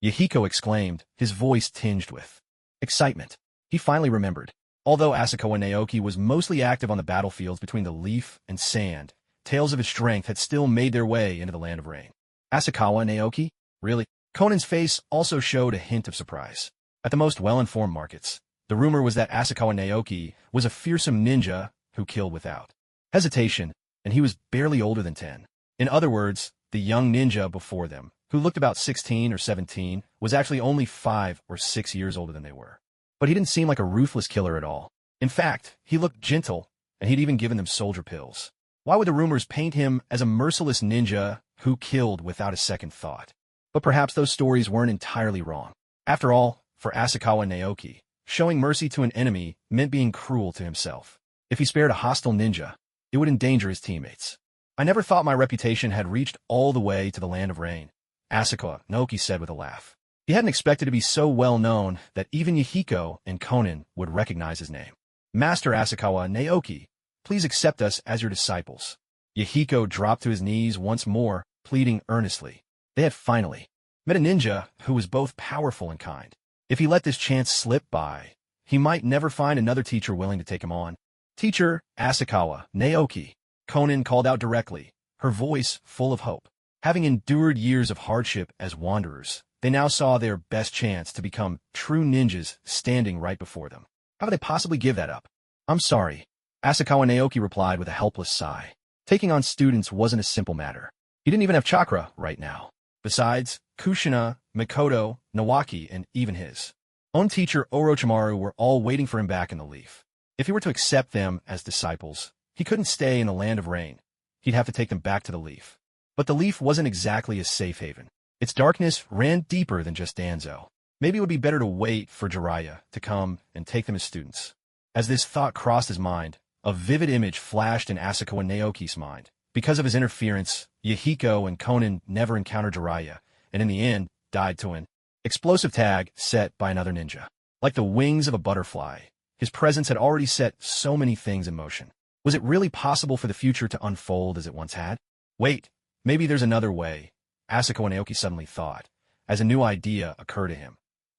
Yahiko exclaimed, his voice tinged with excitement. He finally remembered. Although Asakawa Naoki was mostly active on the battlefields between the Leaf and Sand, tales of his strength had still made their way into the Land of Rain. "Asakawa Naoki? Really?" Conan's face also showed a hint of surprise. At the most well-informed markets, the rumor was that Asakawa Naoki was a fearsome ninja who killed without hesitation, and he was barely older than 10. In other words, the young ninja before them, who looked about 16 or 17, was actually only 5 or 6 years older than they were. But he didn't seem like a ruthless killer at all. In fact, he looked gentle, and he'd even given them soldier pills. Why would the rumors paint him as a merciless ninja who killed without a second thought? But perhaps those stories weren't entirely wrong. After all, for Asakawa Naoki, showing mercy to an enemy meant being cruel to himself. If he spared a hostile ninja, it would endanger his teammates. "I never thought my reputation had reached all the way to the Land of Rain," Asakawa Naoki said with a laugh. He hadn't expected to be so well known that even Yahiko and Conan would recognize his name. "Master Asakawa Naoki, please accept us as your disciples." Yahiko dropped to his knees once more, pleading earnestly. They had finally met a ninja who was both powerful and kind. If he let this chance slip by, he might never find another teacher willing to take him on. "Teacher Asakawa Naoki," Conan called out directly, her voice full of hope. Having endured years of hardship as wanderers, they now saw their best chance to become true ninjas standing right before them. How could they possibly give that up? "I'm sorry," Asakawa Naoki replied with a helpless sigh. Taking on students wasn't a simple matter. He didn't even have chakra right now. Besides, Kushina, Mikoto, Naoki, and even his own teacher Orochimaru were all waiting for him back in the Leaf. If he were to accept them as disciples, he couldn't stay in the Land of Rain. He'd have to take them back to the Leaf. But the Leaf wasn't exactly a safe haven. Its darkness ran deeper than just Danzo. Maybe it would be better to wait for Jiraiya to come and take them as students. As this thought crossed his mind, a vivid image flashed in Asakawa Naoki's mind. Because of his interference, Yahiko and Conan never encountered Jiraiya, and in the end, died to an explosive tag set by another ninja. Like the wings of a butterfly, his presence had already set so many things in motion. Was it really possible for the future to unfold as it once had? Wait, maybe there's another way, Asakawa Naoki suddenly thought, as a new idea occurred to him.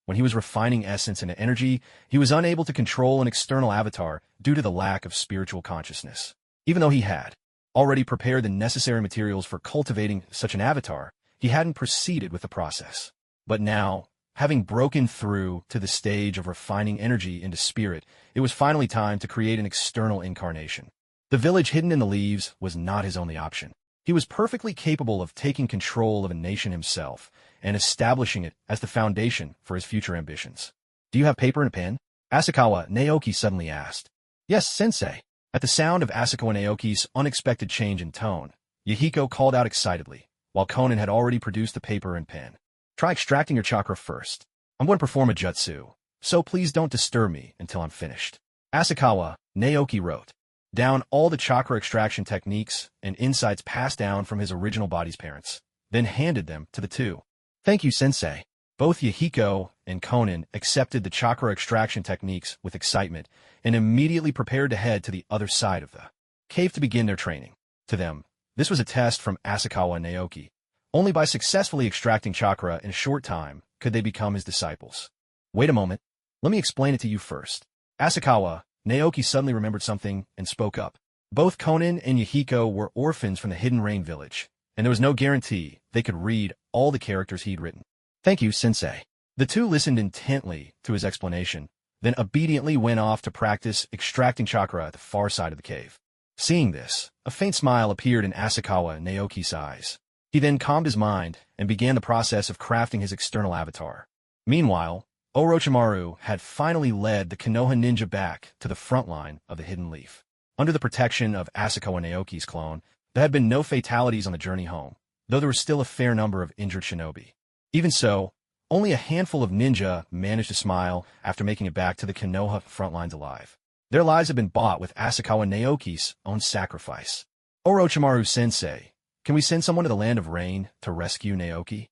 When he was refining essence into energy, he was unable to control an external avatar due to the lack of spiritual consciousness. Even though he had already prepared the necessary materials for cultivating such an avatar, he hadn't proceeded with the process. But now, having broken through to the stage of refining energy into spirit, it was finally time to create an external incarnation. The village hidden in the leaves was not his only option. He was perfectly capable of taking control of a nation himself and establishing it as the foundation for his future ambitions. "Do you have paper and a pen?" Asakawa Naoki suddenly asked. "Yes, sensei." At the sound of Asakawa Naoki's unexpected change in tone, Yahiko called out excitedly, while Conan had already produced the paper and pen. "Try extracting your chakra first. I'm going to perform a jutsu, so please don't disturb me until I'm finished." Asakawa Naoki wrote down all the chakra extraction techniques and insights passed down from his original body's parents, then handed them to the two. "Thank you, sensei." Both Yahiko and Conan accepted the chakra extraction techniques with excitement and immediately prepared to head to the other side of the cave to begin their training. To them, this was a test from Asakawa Naoki. Only by successfully extracting chakra in a short time could they become his disciples. "Wait a moment. Let me explain it to you first." Asakawa Naoki suddenly remembered something and spoke up. Both Conan and Yahiko were orphans from the Hidden Rain village, and there was no guarantee they could read all the characters he'd written. "Thank you, sensei." The two listened intently to his explanation, then obediently went off to practice extracting chakra at the far side of the cave. Seeing this, a faint smile appeared in Asakawa Naoki's eyes. He then calmed his mind and began the process of crafting his external avatar. Meanwhile, Orochimaru had finally led the Konoha ninja back to the front line of the Hidden Leaf. Under the protection of Asakawa Naoki's clone, there had been no fatalities on the journey home, though there were still a fair number of injured shinobi. Even so, only a handful of ninja managed to smile after making it back to the Konoha front lines alive. Their lives had been bought with Asakawa Naoki's own sacrifice. "Orochimaru-sensei, can we send someone to the Land of Rain to rescue Naoki?"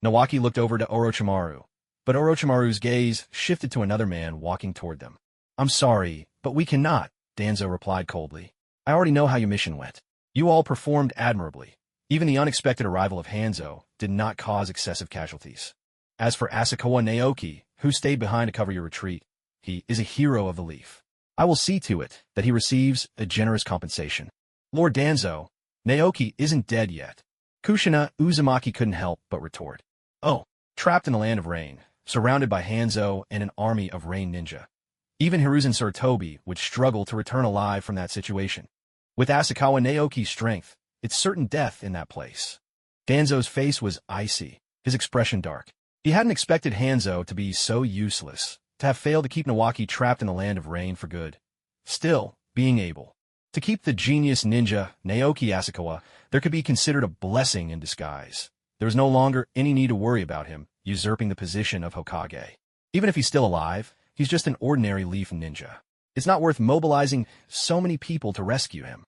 Naoki looked over to Orochimaru, but Orochimaru's gaze shifted to another man walking toward them. "I'm sorry, but we cannot," Danzo replied coldly. "I already know how your mission went. You all performed admirably. Even the unexpected arrival of Hanzo did not cause excessive casualties. As for Asakawa Naoki, who stayed behind to cover your retreat, he is a hero of the Leaf. I will see to it that he receives a generous compensation." "Lord Danzo, Naoki isn't dead yet." Kushina Uzumaki couldn't help but retort. "Oh, trapped in the Land of Rain, surrounded by Hanzo and an army of rain ninja. Even Hiruzen Sarutobi would struggle to return alive from that situation. With Asakawa Naoki's strength, it's certain death in that place." Danzo's face was icy, his expression dark. He hadn't expected Hanzo to be so useless, to have failed to keep Naoki trapped in the Land of Rain for good. Still, being able to keep the genius ninja Naoki Asakawa, there could be considered a blessing in disguise. There was no longer any need to worry about him usurping the position of Hokage. Even if he's still alive, he's just an ordinary leaf ninja. It's not worth mobilizing so many people to rescue him.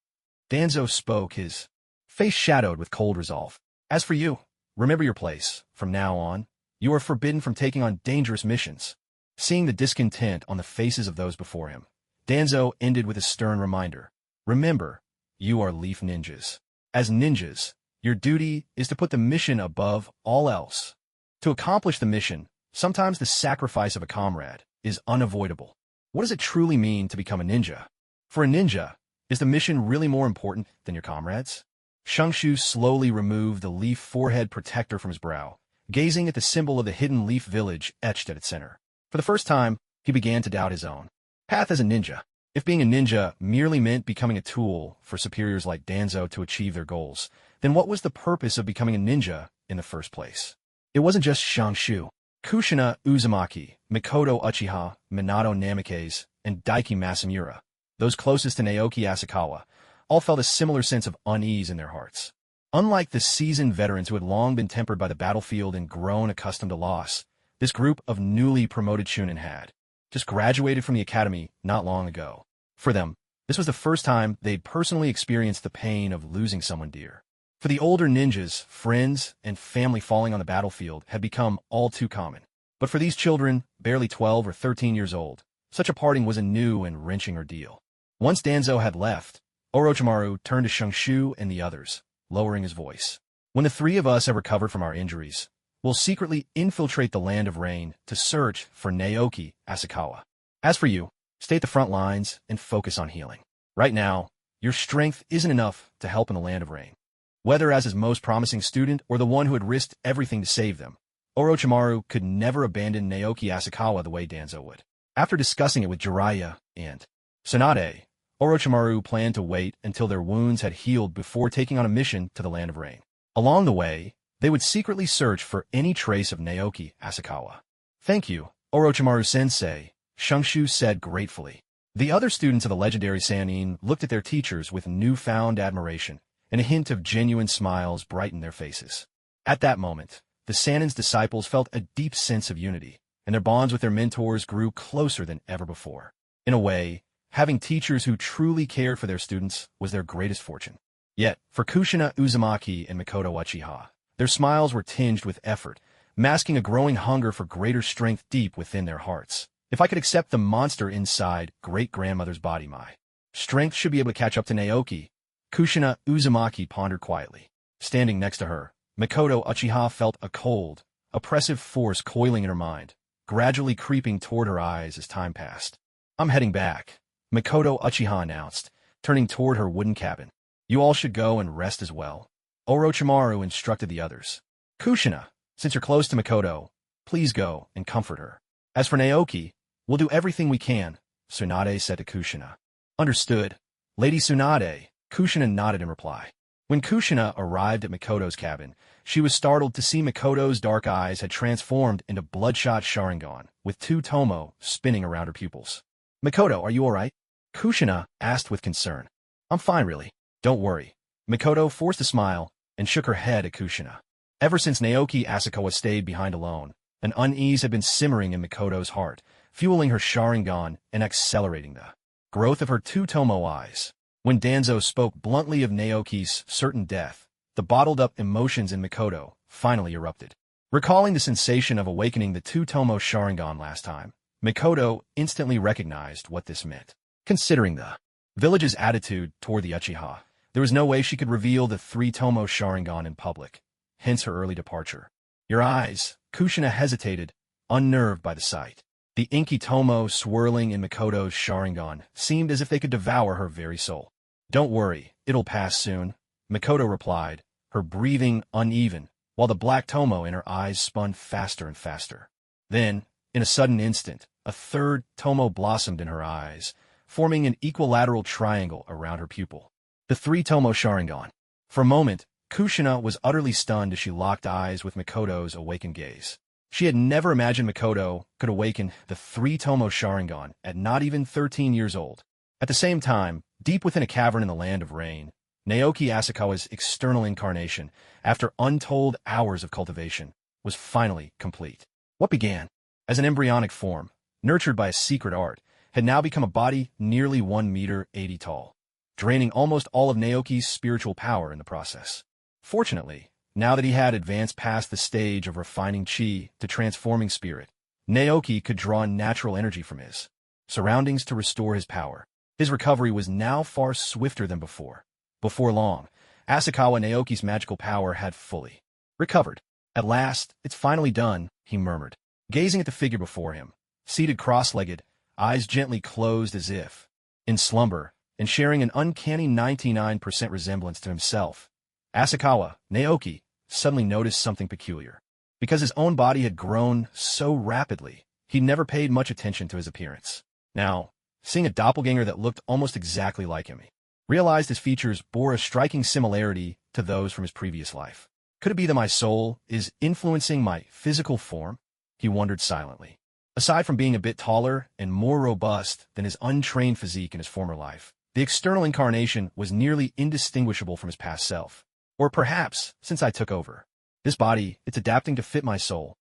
Danzo spoke, his face shadowed with cold resolve. "As for you, remember your place. From now on, you are forbidden from taking on dangerous missions." Seeing the discontent on the faces of those before him, Danzo ended with a stern reminder. "Remember, you are leaf ninjas. As ninjas, your duty is to put the mission above all else. To accomplish the mission, sometimes the sacrifice of a comrade is unavoidable." What does it truly mean to become a ninja? For a ninja, is the mission really more important than your comrades? Shungshu slowly removed the leaf forehead protector from his brow, gazing at the symbol of the hidden leaf village etched at its center. For the first time, he began to doubt his own path as a ninja. If being a ninja merely meant becoming a tool for superiors like Danzo to achieve their goals, then what was the purpose of becoming a ninja in the first place? It wasn't just Shungshu. Kushina Uzumaki, Mikoto Uchiha, Minato Namikaze, and Daiki Masamura, those closest to Naoki Asakawa, all felt a similar sense of unease in their hearts. Unlike the seasoned veterans who had long been tempered by the battlefield and grown accustomed to loss, this group of newly promoted Chunin had just graduated from the academy not long ago. For them, this was the first time they'd personally experienced the pain of losing someone dear. For the older ninjas, friends and family falling on the battlefield had become all too common. But for these children, barely 12 or 13 years old, such a parting was a new and wrenching ordeal. Once Danzo had left, Orochimaru turned to Shungshu and the others, lowering his voice. "When the three of us have recovered from our injuries, will secretly infiltrate the Land of Rain to search for Naoki Asakawa. As for you, stay at the front lines and focus on healing. Right now, your strength isn't enough to help in the Land of Rain. Whether as his most promising student or the one who had risked everything to save them, Orochimaru could never abandon Naoki Asakawa the way Danzo would. After discussing it with Jiraiya and Tsunade, Orochimaru planned to wait until their wounds had healed before taking on a mission to the Land of Rain. Along the way, they would secretly search for any trace of Naoki Asakawa. "Thank you, Orochimaru-sensei," Shungshu said gratefully. The other students of the legendary Sannin looked at their teachers with newfound admiration, and a hint of genuine smiles brightened their faces. At that moment, the Sannin's disciples felt a deep sense of unity, and their bonds with their mentors grew closer than ever before. In a way, having teachers who truly cared for their students was their greatest fortune. Yet, for Kushina Uzumaki and Mikoto Uchiha, their smiles were tinged with effort, masking a growing hunger for greater strength deep within their hearts. If I could accept the monster inside great-grandmother's body, my strength should be able to catch up to Naoki, Kushina Uzumaki pondered quietly. Standing next to her, Mikoto Uchiha felt a cold, oppressive force coiling in her mind, gradually creeping toward her eyes as time passed. "I'm heading back," Mikoto Uchiha announced, turning toward her wooden cabin. "You all should go and rest as well." Orochimaru instructed the others. "Kushina, since you're close to Mikoto, please go and comfort her. As for Naoki, we'll do everything we can," Tsunade said to Kushina. "Understood, Lady Tsunade," Kushina nodded in reply. When Kushina arrived at Mikoto's cabin, she was startled to see Mikoto's dark eyes had transformed into bloodshot Sharingan, with two tomo spinning around her pupils. "Mikoto, are you all right?" Kushina asked with concern. "I'm fine, really. Don't worry." Mikoto forced a smile and shook her head at Kushina. Ever since Naoki Asakawa stayed behind alone, an unease had been simmering in Mikoto's heart, fueling her Sharingan and accelerating the growth of her two tomo eyes. When Danzo spoke bluntly of Naoki's certain death, the bottled-up emotions in Mikoto finally erupted. Recalling the sensation of awakening the two tomo Sharingan last time, Mikoto instantly recognized what this meant. Considering the village's attitude toward the Uchiha, there was no way she could reveal the three tomo Sharingan in public, hence her early departure. "Your eyes," Kushina hesitated, unnerved by the sight. The inky tomo swirling in Mikoto's Sharingan seemed as if they could devour her very soul. "Don't worry, it'll pass soon," Mikoto replied, her breathing uneven, while the black tomo in her eyes spun faster and faster. Then, in a sudden instant, a third tomo blossomed in her eyes, forming an equilateral triangle around her pupil. The three tomo Sharingan. For a moment, Kushina was utterly stunned as she locked eyes with Mikoto's awakened gaze. She had never imagined Mikoto could awaken the three tomo Sharingan at not even 13 years old. At the same time, deep within a cavern in the Land of Rain, Naoki Asakawa's external incarnation, after untold hours of cultivation, was finally complete. What began as an embryonic form, nurtured by a secret art, had now become a body nearly 1 meter 80 tall, draining almost all of Naoki's spiritual power in the process. Fortunately, now that he had advanced past the stage of refining chi to transforming spirit, Naoki could draw natural energy from his surroundings to restore his power. His recovery was now far swifter than before. Before long, Asakawa Naoki's magical power had fully recovered. "At last, it's finally done," he murmured, gazing at the figure before him, seated cross-legged, eyes gently closed as if in slumber, and sharing an uncanny 99% resemblance to himself. Asakawa, Naoki, suddenly noticed something peculiar. Because his own body had grown so rapidly, he never paid much attention to his appearance. Now, seeing a doppelganger that looked almost exactly like him, he realized his features bore a striking similarity to those from his previous life. Could it be that my soul is influencing my physical form? He wondered silently. Aside from being a bit taller and more robust than his untrained physique in his former life, the external incarnation was nearly indistinguishable from his past self. Or perhaps, since I took over, this body, it's adapting to fit my soul.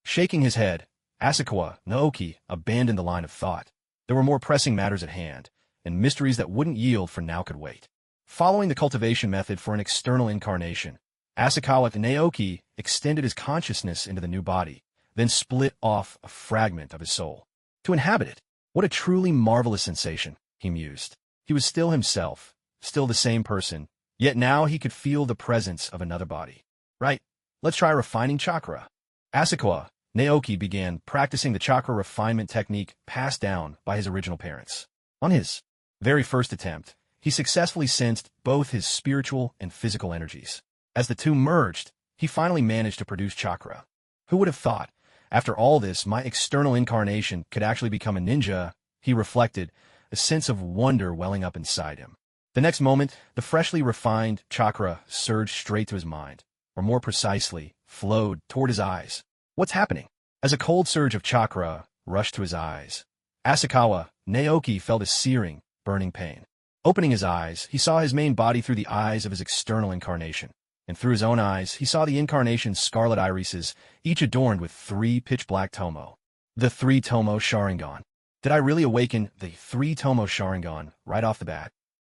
Shaking his head, Asakawa Naoki abandoned the line of thought. There were more pressing matters at hand, and mysteries that wouldn't yield for now could wait. Following the cultivation method for an external incarnation, Asakawa Naoki extended his consciousness into the new body, then split off a fragment of his soul to inhabit it. What a truly marvelous sensation, he mused. He was still himself, still the same person, yet now he could feel the presence of another body. Right, let's try refining chakra. Asakawa, Naoki began practicing the chakra refinement technique passed down by his original parents. On his very first attempt, he successfully sensed both his spiritual and physical energies. As the two merged, he finally managed to produce chakra. Who would have thought, after all this, my external incarnation could actually become a ninja? He reflected, a sense of wonder welling up inside him. The next moment, the freshly refined chakra surged straight to his mind, or more precisely, flowed toward his eyes. What's happening? As a cold surge of chakra rushed to his eyes, Asakawa, Naoki felt a searing, burning pain. Opening his eyes, he saw his main body through the eyes of his external incarnation, and through his own eyes, he saw the incarnation's scarlet irises, each adorned with 3 pitch-black tomo. The 3 tomo Sharingan. Did I really awaken the 3 tomo Sharingan right off the bat?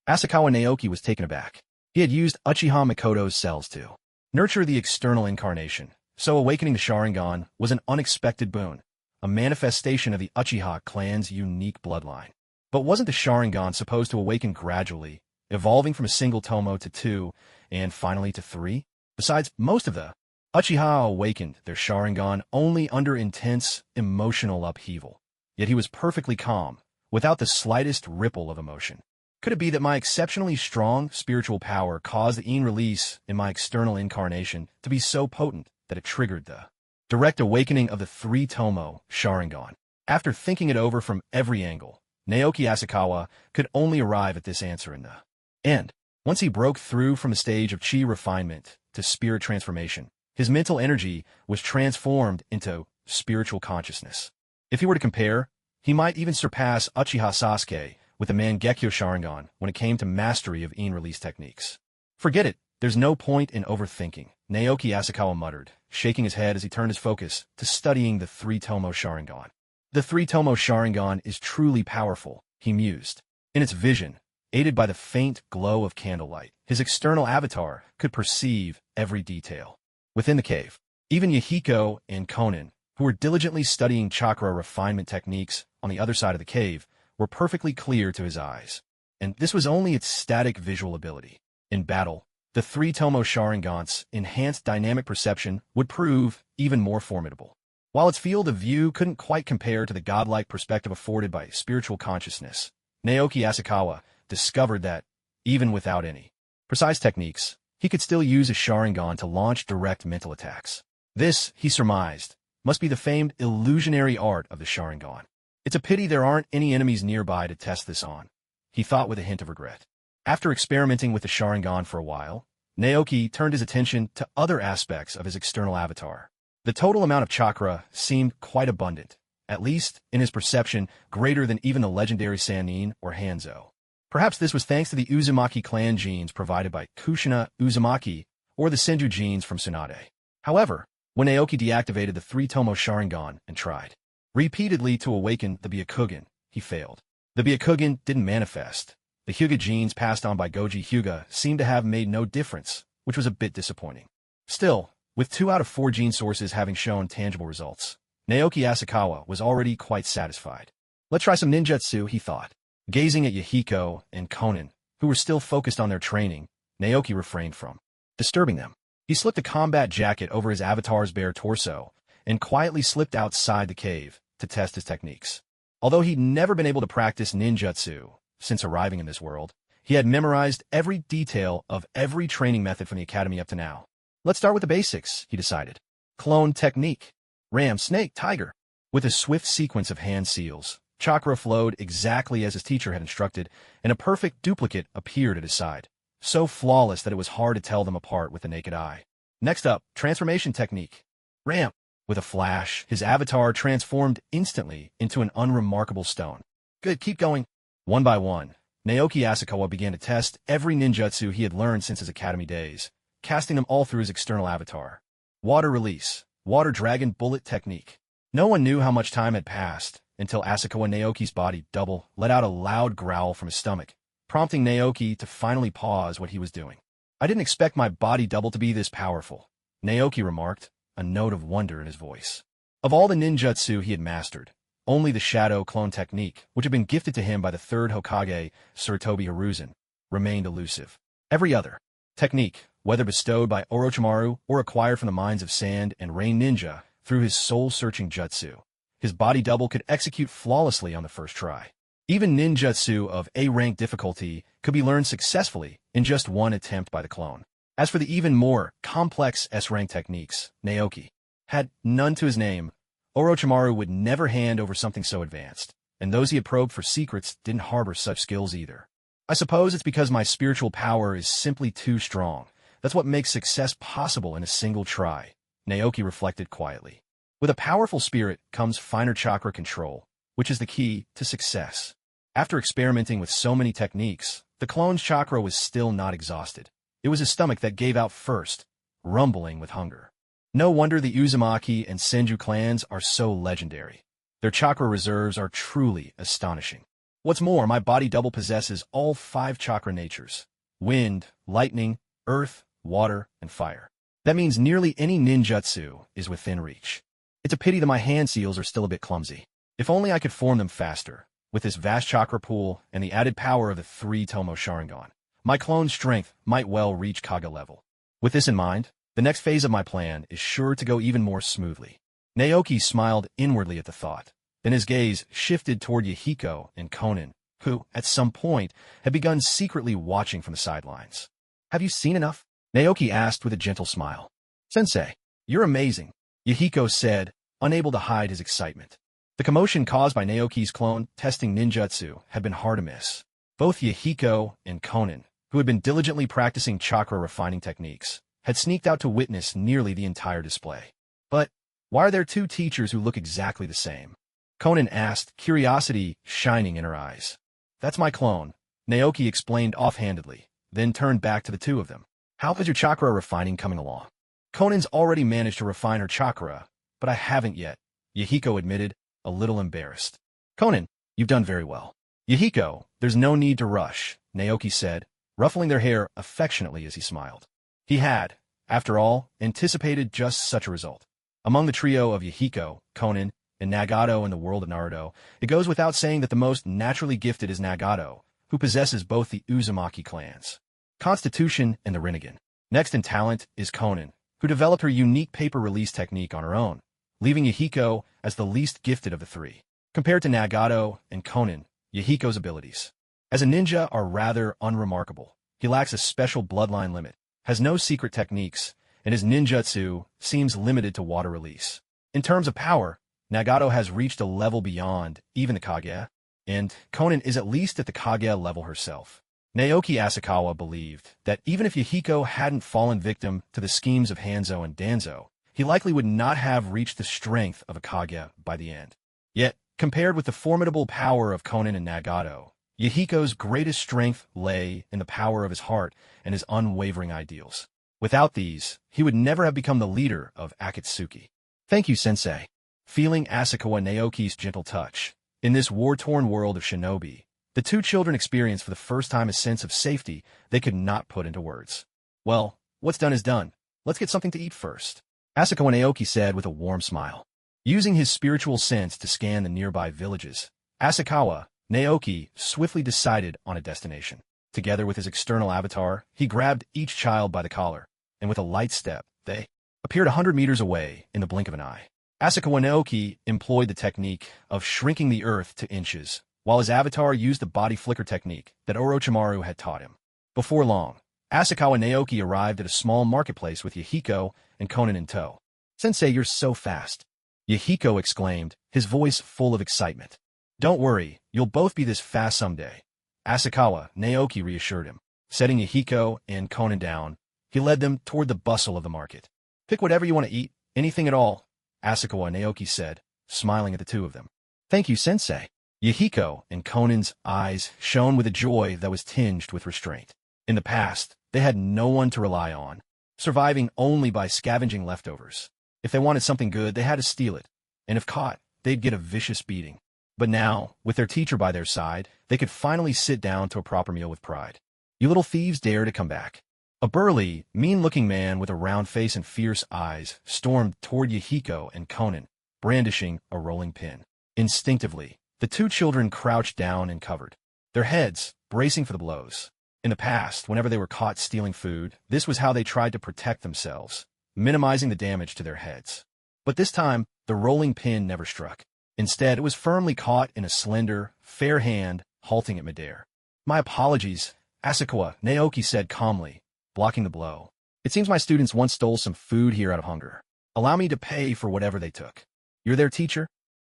Asakawa Naoki was taken aback. He had used Uchiha Mikoto's cells to nurture the external incarnation, so awakening the Sharingan was an unexpected boon, a manifestation of the Uchiha clan's unique bloodline. But wasn't the Sharingan supposed to awaken gradually, evolving from a single tomo to 2, and finally to 3? Besides, most of the Uchiha awakened their Sharingan only under intense, emotional upheaval. Yet he was perfectly calm, without the slightest ripple of emotion. Could it be that my exceptionally strong spiritual power caused the release in my external incarnation to be so potent that it triggered the direct awakening of the 3 tomo Sharingan? After thinking it over from every angle, Naoki Asakawa could only arrive at this answer in the end. Once he broke through from a stage of chi refinement to spirit transformation, his mental energy was transformed into spiritual consciousness. If he were to compare, he might even surpass Uchiha Sasuke with the Mangekyo Sharingan when it came to mastery of release techniques. Forget it, there's no point in overthinking, Naoki Asakawa muttered, shaking his head as he turned his focus to studying the 3 tomo Sharingan. The 3 tomo Sharingan is truly powerful, he mused. In its vision, aided by the faint glow of candlelight, his external avatar could perceive every detail. Within the cave, even Yahiko and Konin, who were diligently studying chakra refinement techniques on the other side of the cave, were perfectly clear to his eyes. And this was only its static visual ability. In battle, the 3 tomo Sharingan's enhanced dynamic perception would prove even more formidable. While its field of view couldn't quite compare to the godlike perspective afforded by spiritual consciousness, Naoki Asakawa discovered that, even without any precise techniques, he could still use a Sharingan to launch direct mental attacks. This, he surmised, must be the famed illusionary art of the Sharingan. It's a pity there aren't any enemies nearby to test this on, he thought with a hint of regret. After experimenting with the Sharingan for a while, Naoki turned his attention to other aspects of his external avatar. The total amount of chakra seemed quite abundant, at least, in his perception, greater than even the legendary Sannin or Hanzo. Perhaps this was thanks to the Uzumaki clan genes provided by Kushina Uzumaki or the Senju genes from Tsunade. However, when Naoki deactivated the 3 tomo Sharingan and tried repeatedly to awaken the Byakugan, he failed. The Byakugan didn't manifest. The Hyuga genes passed on by Goji Hyuga seemed to have made no difference, which was a bit disappointing. Still, with 2 out of 4 gene sources having shown tangible results, Naoki Asakawa was already quite satisfied. Let's try some ninjutsu, he thought. Gazing at Yahiko and Konin, who were still focused on their training, Naoki refrained from disturbing them. He slipped a combat jacket over his avatar's bare torso and quietly slipped outside the cave to test his techniques. Although he'd never been able to practice ninjutsu since arriving in this world, he had memorized every detail of every training method from the academy up to now. Let's start with the basics, he decided. Clone technique. Ram, snake, tiger. With a swift sequence of hand seals, chakra flowed exactly as his teacher had instructed, and a perfect duplicate appeared at his side, so flawless that it was hard to tell them apart with the naked eye. Next up, transformation technique. Ram. With a flash, his avatar transformed instantly into an unremarkable stone. Good, keep going. One by one, Naoki Asakawa began to test every ninjutsu he had learned since his academy days, casting them all through his external avatar. Water release. Water dragon bullet technique. No one knew how much time had passed until Asakawa Naoki's body double let out a loud growl from his stomach, prompting Naoki to finally pause what he was doing. I didn't expect my body double to be this powerful, Naoki remarked, a note of wonder in his voice. Of all the ninjutsu he had mastered, only the shadow clone technique, which had been gifted to him by the 3rd Hokage, Sir Toby Hiruzen, remained elusive. Every other technique, whether bestowed by Orochimaru or acquired from the minds of Sand and Rain Ninja, through his soul-searching jutsu. His body double could execute flawlessly on the first try. Even ninjutsu of A-rank difficulty could be learned successfully in just one attempt by the clone. As for the even more complex S-rank techniques, Naoki had none to his name. Orochimaru would never hand over something so advanced, and those he had probed for secrets didn't harbor such skills either. I suppose it's because my spiritual power is simply too strong. That's what makes success possible in a single try, Naoki reflected quietly. With a powerful spirit comes finer chakra control, which is the key to success. After experimenting with so many techniques, the clone's chakra was still not exhausted. It was his stomach that gave out first, rumbling with hunger. No wonder the Uzumaki and Senju clans are so legendary. Their chakra reserves are truly astonishing. What's more, my body double possesses all 5 chakra natures: wind, lightning, earth, water, and fire. That means nearly any ninjutsu is within reach. It's a pity that my hand seals are still a bit clumsy. If only I could form them faster. With this vast chakra pool and the added power of the 3-Tomo Sharingan, my clone's strength might well reach Kage level. With this in mind, the next phase of my plan is sure to go even more smoothly. Naoki smiled inwardly at the thought. Then his gaze shifted toward Yahiko and Konin, who, at some point, had begun secretly watching from the sidelines. Have you seen enough? Naoki asked with a gentle smile. Sensei, you're amazing, Yahiko said, unable to hide his excitement. The commotion caused by Naoki's clone testing ninjutsu had been hard to miss. Both Yahiko and Konin, who had been diligently practicing chakra refining techniques, had sneaked out to witness nearly the entire display. But why are there 2 teachers who look exactly the same? Konin asked, curiosity shining in her eyes. That's my clone, Naoki explained offhandedly, then turned back to the 2 of them. How is your chakra refining coming along? Konin's already managed to refine her chakra, but I haven't yet, Yahiko admitted, a little embarrassed. Konin, you've done very well. Yahiko, there's no need to rush, Naoki said, ruffling their hair affectionately as he smiled. He had, after all, anticipated just such a result. Among the trio of Yahiko, Konin, and Nagato in the world of Naruto, it goes without saying that the most naturally gifted is Nagato, who possesses both the Uzumaki clans, Constitution and the Rinnegan. Next in talent is Konin, who developed her unique paper release technique on her own, leaving Yahiko as the least gifted of the 3. Compared to Nagato and Konin, Yahiko's abilities as a ninja are rather unremarkable. He lacks a special bloodline limit, has no secret techniques, and his ninjutsu seems limited to water release. In terms of power, Nagato has reached a level beyond even the Kage, and Konin is at least at the Kage level herself. Naoki Asakawa believed that even if Yahiko hadn't fallen victim to the schemes of Hanzo and Danzo, he likely would not have reached the strength of a Kage by the end. Yet, compared with the formidable power of Konin and Nagato, Yahiko's greatest strength lay in the power of his heart and his unwavering ideals. Without these, he would never have become the leader of Akatsuki. Thank you, Sensei. Feeling Asakawa Naoki's gentle touch, in this war-torn world of shinobi, the 2 children experienced for the first time a sense of safety they could not put into words. Well, what's done is done. Let's get something to eat first, Asakawa Naoki said with a warm smile. Using his spiritual sense to scan the nearby villages, Asakawa Naoki swiftly decided on a destination. Together with his external avatar, he grabbed each child by the collar, and with a light step, they appeared 100 meters away in the blink of an eye. Asakawa Naoki employed the technique of shrinking the earth to inches, while his avatar used the body flicker technique that Orochimaru had taught him. Before long, Asakawa Naoki arrived at a small marketplace with Yahiko and Konin in tow. Sensei, you're so fast, Yahiko exclaimed, his voice full of excitement. Don't worry, you'll both be this fast someday, Asakawa Naoki reassured him. Setting Yahiko and Konin down, he led them toward the bustle of the market. Pick whatever you want to eat, anything at all, Asakawa Naoki said, smiling at the 2 of them. Thank you, Sensei. Yahiko and Konin's eyes shone with a joy that was tinged with restraint. In the past, they had no one to rely on, surviving only by scavenging leftovers. If they wanted something good, they had to steal it, and if caught, they'd get a vicious beating. But now, with their teacher by their side, they could finally sit down to a proper meal with pride. You little thieves dare to come back. A burly, mean-looking man with a round face and fierce eyes stormed toward Yahiko and Konin, brandishing a rolling pin. Instinctively, the 2 children crouched down and covered their heads, bracing for the blows. In the past, whenever they were caught stealing food, this was how they tried to protect themselves, minimizing the damage to their heads. But this time, the rolling pin never struck. Instead, it was firmly caught in a slender, fair hand, halting at midair. "My apologies," Asakawa, Naoki said calmly, blocking the blow. "It seems my students once stole some food here out of hunger. Allow me to pay for whatever they took." "You're their teacher?"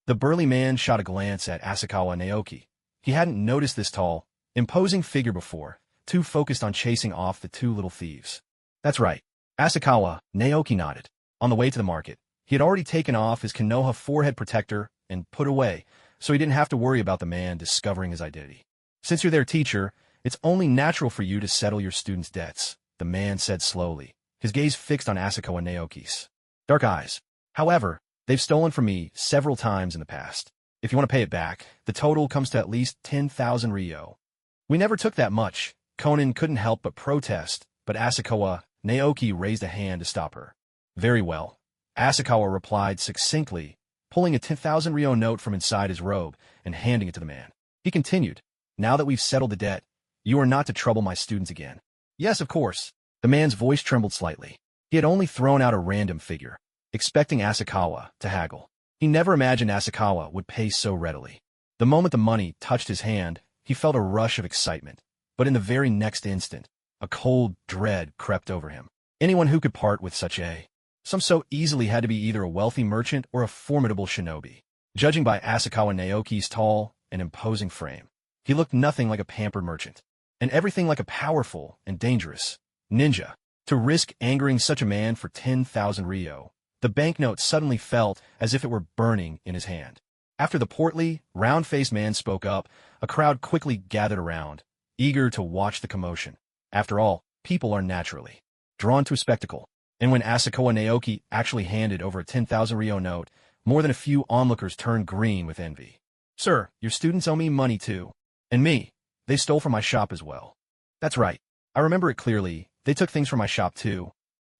The burly man shot a glance at Asakawa Naoki. He hadn't noticed this tall, imposing figure before, too focused on chasing off the two little thieves. "That's right." Asakawa Naoki nodded. On the way to the market, he had already taken off his Konoha forehead protector and put away, so he didn't have to worry about the man discovering his identity. "Since you're their teacher, it's only natural for you to settle your students' debts," the man said slowly, his gaze fixed on Asakawa Naoki's dark eyes. "However, they've stolen from me several times in the past. If you want to pay it back, the total comes to at least 10,000 ryo." "We never took that much." Conan couldn't help but protest, but Asakawa Naoki raised a hand to stop her. "Very well," Asakawa replied succinctly, pulling a 10,000 ryo note from inside his robe and handing it to the man. He continued, "Now that we've settled the debt, you are not to trouble my students again." "Yes, of course." The man's voice trembled slightly. He had only thrown out a random figure, expecting Asakawa to haggle. He never imagined Asakawa would pay so readily. The moment the money touched his hand, he felt a rush of excitement. But in the very next instant, a cold dread crept over him. Anyone who could part with such a sum so easily had to be either a wealthy merchant or a formidable shinobi. Judging by Asakawa Naoki's tall and imposing frame, he looked nothing like a pampered merchant, and everything like a powerful and dangerous ninja. To risk angering such a man for 10,000 ryo, the banknote suddenly felt as if it were burning in his hand. After the portly, round-faced man spoke up, a crowd quickly gathered around, eager to watch the commotion. After all, people are naturally drawn to a spectacle. And when Asakawa Naoki actually handed over a 10,000 ryo note, more than a few onlookers turned green with envy. "Sir, your students owe me money too. And me. They stole from my shop as well." "That's right. I remember it clearly. They took things from my shop too."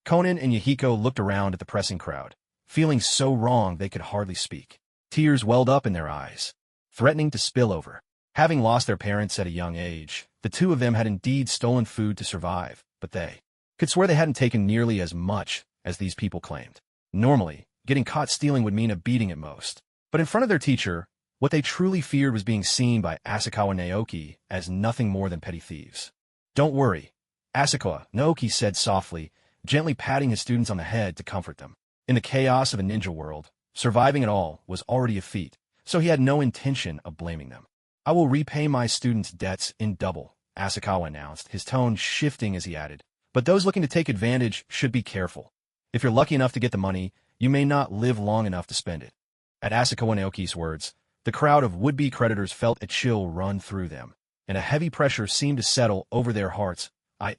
Conan and Yahiko looked around at the pressing crowd, feeling so wrong they could hardly speak. Tears welled up in their eyes, threatening to spill over. Having lost their parents at a young age, the two of them had indeed stolen food to survive, but they could swear they hadn't taken nearly as much as these people claimed. Normally, getting caught stealing would mean a beating at most. But in front of their teacher, what they truly feared was being seen by Asakawa Naoki as nothing more than petty thieves. "Don't worry," Asakawa Naoki said softly, gently patting his students on the head to comfort them. In the chaos of a ninja world, surviving at all was already a feat, so he had no intention of blaming them. "I will repay my students' debts in double," Asakawa announced, his tone shifting as he added. "But those looking to take advantage should be careful. If you're lucky enough to get the money, you may not live long enough to spend it." At Asakawa Naoki's words, the crowd of would-be creditors felt a chill run through them, and a heavy pressure seemed to settle over their hearts.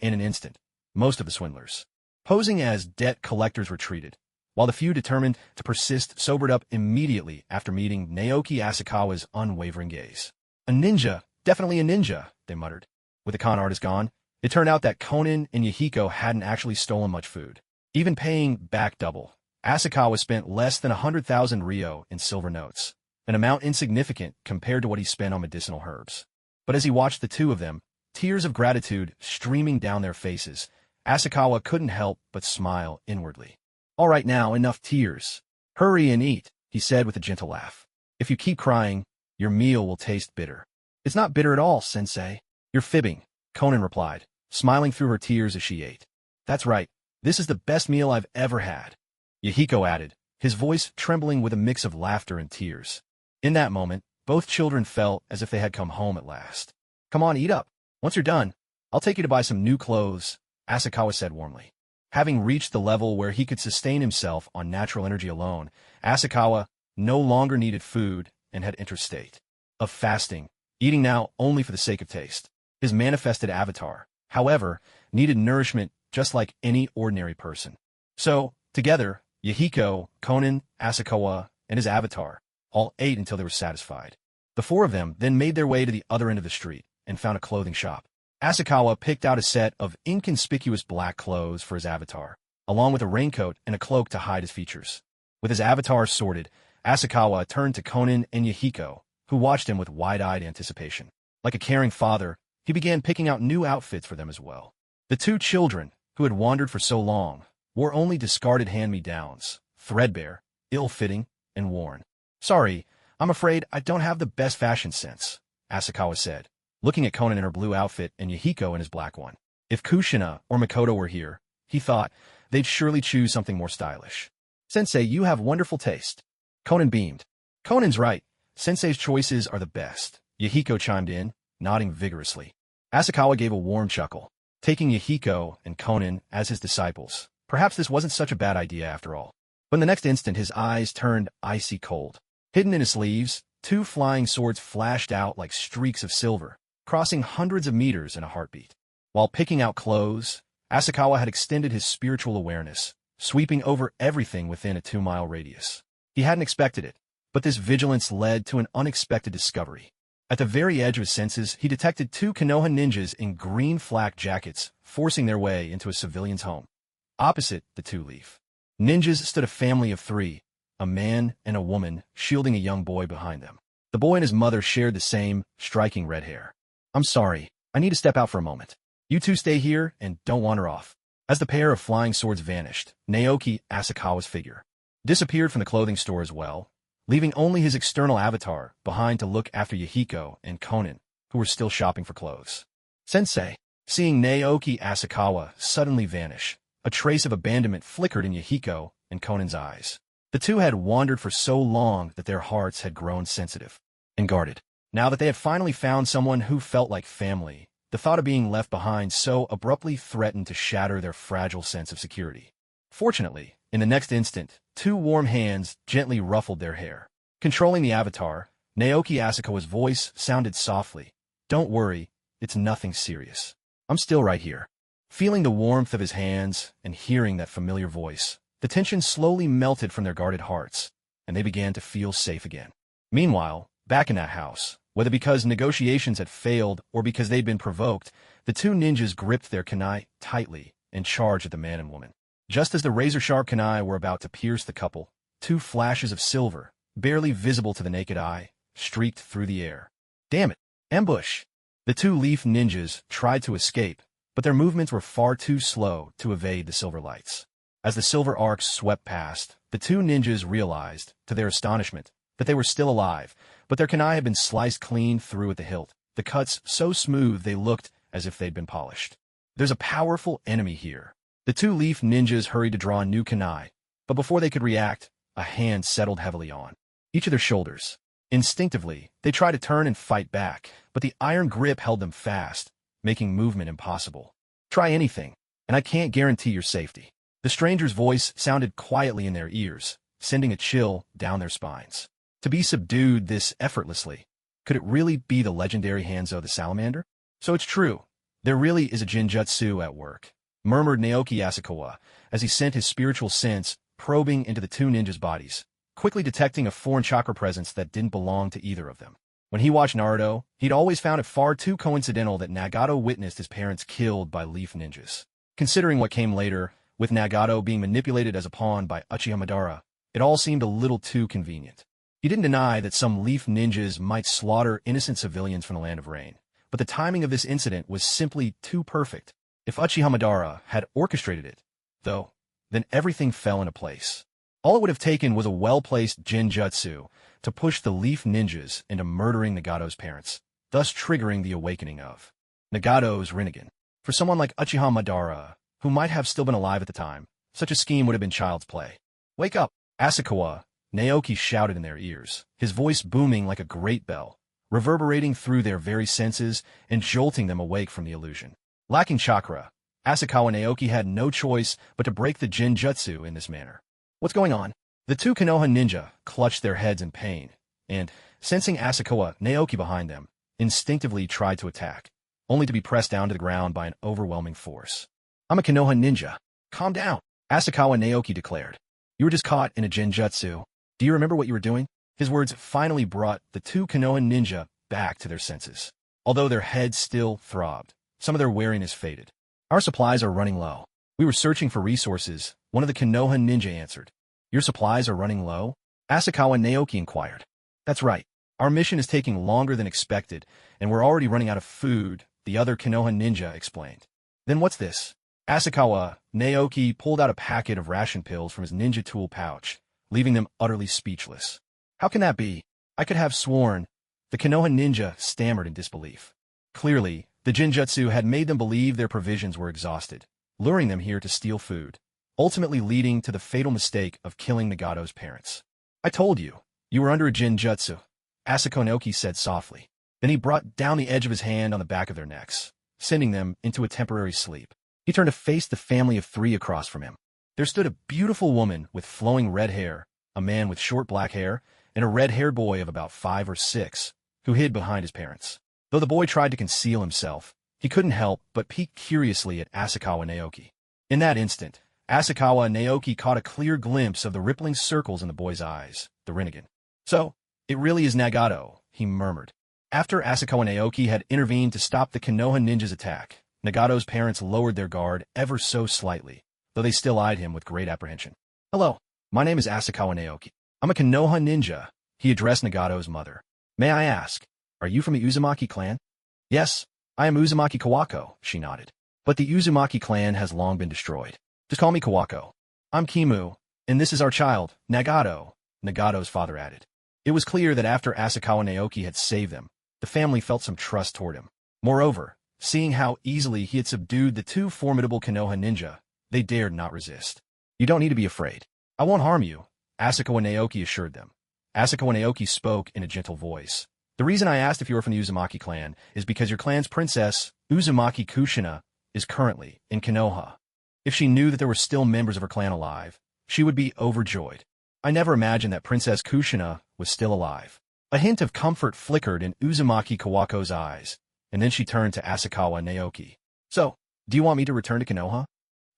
In an instant, most of the swindlers, posing as debt collectors, retreated, while the few determined to persist sobered up immediately after meeting Naoki Asakawa's unwavering gaze. "A ninja, definitely a ninja," they muttered. With the con artist gone, it turned out that Conan and Yahiko hadn't actually stolen much food. Even paying back double, Asakawa spent less than 100,000 ryo in silver notes, an amount insignificant compared to what he spent on medicinal herbs. But as he watched the two of them, tears of gratitude streaming down their faces, Asakawa couldn't help but smile inwardly. "All right now, enough tears. Hurry and eat," he said with a gentle laugh. "If you keep crying, your meal will taste bitter." "It's not bitter at all, sensei." "You're fibbing," Conan replied, smiling through her tears as she ate. "That's right. This is the best meal I've ever had," Yahiko added, his voice trembling with a mix of laughter and tears. In that moment, both children felt as if they had come home at last. "Come on, eat up. Once you're done, I'll take you to buy some new clothes," Asakawa said warmly. Having reached the level where he could sustain himself on natural energy alone, Asakawa no longer needed food and had entered a state of fasting, eating now only for the sake of taste. His manifested avatar, however, needed nourishment just like any ordinary person. So, together, Yahiko, Conan, Asakawa, and his avatar all ate until they were satisfied. The four of them then made their way to the other end of the street and found a clothing shop. Asakawa picked out a set of inconspicuous black clothes for his avatar, along with a raincoat and a cloak to hide his features. With his avatar sorted, Asakawa turned to Conan and Yahiko, who watched him with wide-eyed anticipation. Like a caring father, he began picking out new outfits for them as well. The two children, who had wandered for so long, wore only discarded hand-me-downs, threadbare, ill-fitting, and worn. "Sorry, I'm afraid I don't have the best fashion sense," Asakawa said, looking at Conan in her blue outfit and Yahiko in his black one. If Kushina or Makoto were here, he thought, they'd surely choose something more stylish. "Sensei, you have wonderful taste." Conan beamed. "Conan's right. Sensei's choices are the best," Yahiko chimed in, nodding vigorously. Asakawa gave a warm chuckle. Taking Yahiko and Conan as his disciples, perhaps this wasn't such a bad idea after all. But in the next instant his eyes turned icy cold. Hidden in his sleeves, 2 flying swords flashed out like streaks of silver, crossing hundreds of meters in a heartbeat. While picking out clothes, Asakawa had extended his spiritual awareness, sweeping over everything within a 2-mile radius. He hadn't expected it, but this vigilance led to an unexpected discovery. At the very edge of his senses, he detected 2 Konoha ninjas in green flak jackets forcing their way into a civilian's home. Opposite the 2-leaf ninjas stood a family of 3, a man and a woman shielding a young boy behind them. The boy and his mother shared the same, striking red hair. "I'm sorry, I need to step out for a moment. You 2 stay here and don't wander off." As the pair of flying swords vanished, Naoki, Asakawa's figure, disappeared from the clothing store as well, leaving only his external avatar behind to look after Yahiko and Conan, who were still shopping for clothes. "Sensei." Seeing Naoki Asakawa suddenly vanish, a trace of abandonment flickered in Yahiko and Conan's eyes. The 2 had wandered for so long that their hearts had grown sensitive and guarded. Now that they had finally found someone who felt like family, the thought of being left behind so abruptly threatened to shatter their fragile sense of security. Fortunately, in the next instant, 2 warm hands gently ruffled their hair. Controlling the avatar, Naoki Asakawa's voice sounded softly. "Don't worry, it's nothing serious. I'm still right here." Feeling the warmth of his hands and hearing that familiar voice, the tension slowly melted from their guarded hearts, and they began to feel safe again. Meanwhile, back in that house, whether because negotiations had failed or because they'd been provoked, the 2 ninjas gripped their kunai tightly and charged at the man and woman. Just as the razor-sharp kunai were about to pierce the couple, 2 flashes of silver, barely visible to the naked eye, streaked through the air. "Damn it! Ambush!" The 2 leaf ninjas tried to escape, but their movements were far too slow to evade the silver lights. As the silver arcs swept past, the 2 ninjas realized, to their astonishment, that they were still alive, but their kunai had been sliced clean through at the hilt, the cuts so smooth they looked as if they'd been polished. "There's a powerful enemy here." The 2 leaf ninjas hurried to draw a new kunai, but before they could react, a hand settled heavily on each of their shoulders. Instinctively, they tried to turn and fight back, but the iron grip held them fast, making movement impossible. "Try anything, and I can't guarantee your safety." The stranger's voice sounded quietly in their ears, sending a chill down their spines. To be subdued this effortlessly, could it really be the legendary Hanzo the Salamander? "So it's true, there really is a Jinjutsu at work," murmured Naoki Asakawa as he sent his spiritual sense probing into the 2 ninjas' bodies, quickly detecting a foreign chakra presence that didn't belong to either of them. When he watched Naruto, he'd always found it far too coincidental that Nagato witnessed his parents killed by leaf ninjas. Considering what came later, with Nagato being manipulated as a pawn by Uchiha Madara, it all seemed a little too convenient. He didn't deny that some leaf ninjas might slaughter innocent civilians from the Land of Rain, but the timing of this incident was simply too perfect. If Uchiha Madara had orchestrated it, though, then everything fell into place. All it would have taken was a well-placed Jinjutsu to push the leaf ninjas into murdering Nagato's parents, thus triggering the awakening of Nagato's Rinnegan. For someone like Uchiha Madara, who might have still been alive at the time, such a scheme would have been child's play. "Wake up, Asakawa!" Naoki shouted in their ears, his voice booming like a great bell, reverberating through their very senses and jolting them awake from the illusion. Lacking chakra, Asakawa and Naoki had no choice but to break the Jinjutsu in this manner. "What's going on?" The 2 Konoha ninja clutched their heads in pain, and, sensing Asakawa, Naoki behind them, instinctively tried to attack, only to be pressed down to the ground by an overwhelming force. "I'm a Konoha ninja. Calm down," Asakawa Naoki declared. "You were just caught in a Jinjutsu. Do you remember what you were doing?" His words finally brought the 2 Konoha ninja back to their senses. Although their heads still throbbed, some of their wariness faded. "Our supplies are running low. We were searching for resources," one of the Konoha ninja answered. "Your supplies are running low?" Asakawa Naoki inquired. "That's right. Our mission is taking longer than expected, and we're already running out of food," the other Konoha ninja explained. "Then what's this?" Asakawa Naoki pulled out a packet of ration pills from his ninja tool pouch, leaving them utterly speechless. How can that be? I could have sworn. The Konoha ninja stammered in disbelief. Clearly, the Jinjutsu had made them believe their provisions were exhausted, luring them here to steal food, ultimately leading to the fatal mistake of killing Nagato's parents. I told you, you were under a Jinjutsu, Naoki said softly. Then he brought down the edge of his hand on the back of their necks, sending them into a temporary sleep. He turned to face the family of 3 across from him. There stood a beautiful woman with flowing red hair, a man with short black hair, and a red-haired boy of about 5 or 6, who hid behind his parents. Though the boy tried to conceal himself, he couldn't help but peek curiously at Naoki. In that instant, Naoki caught a clear glimpse of the rippling circles in the boy's eyes, the Rinnegan. So, it really is Nagato, he murmured. After Naoki had intervened to stop the Konoha ninja's attack, Nagato's parents lowered their guard ever so slightly, though they still eyed him with great apprehension. Hello, my name is Naoki. I'm a Konoha ninja, he addressed Nagato's mother. May I ask, are you from the Uzumaki clan? Yes, I am Uzumaki Kawako, she nodded. But the Uzumaki clan has long been destroyed. Just call me Kawako. I'm Kimu, and this is our child, Nagato, Nagato's father added. It was clear that after Naoki had saved them, the family felt some trust toward him. Moreover, seeing how easily he had subdued the 2 formidable Konoha ninja, they dared not resist. You don't need to be afraid. I won't harm you, Naoki assured them. Naoki spoke in a gentle voice. The reason I asked if you were from the Uzumaki clan is because your clan's princess, Uzumaki Kushina, is currently in Konoha. If she knew that there were still members of her clan alive, she would be overjoyed. I never imagined that Princess Kushina was still alive. A hint of comfort flickered in Uzumaki Kawako's eyes, and then she turned to Naoki. So, do you want me to return to Konoha?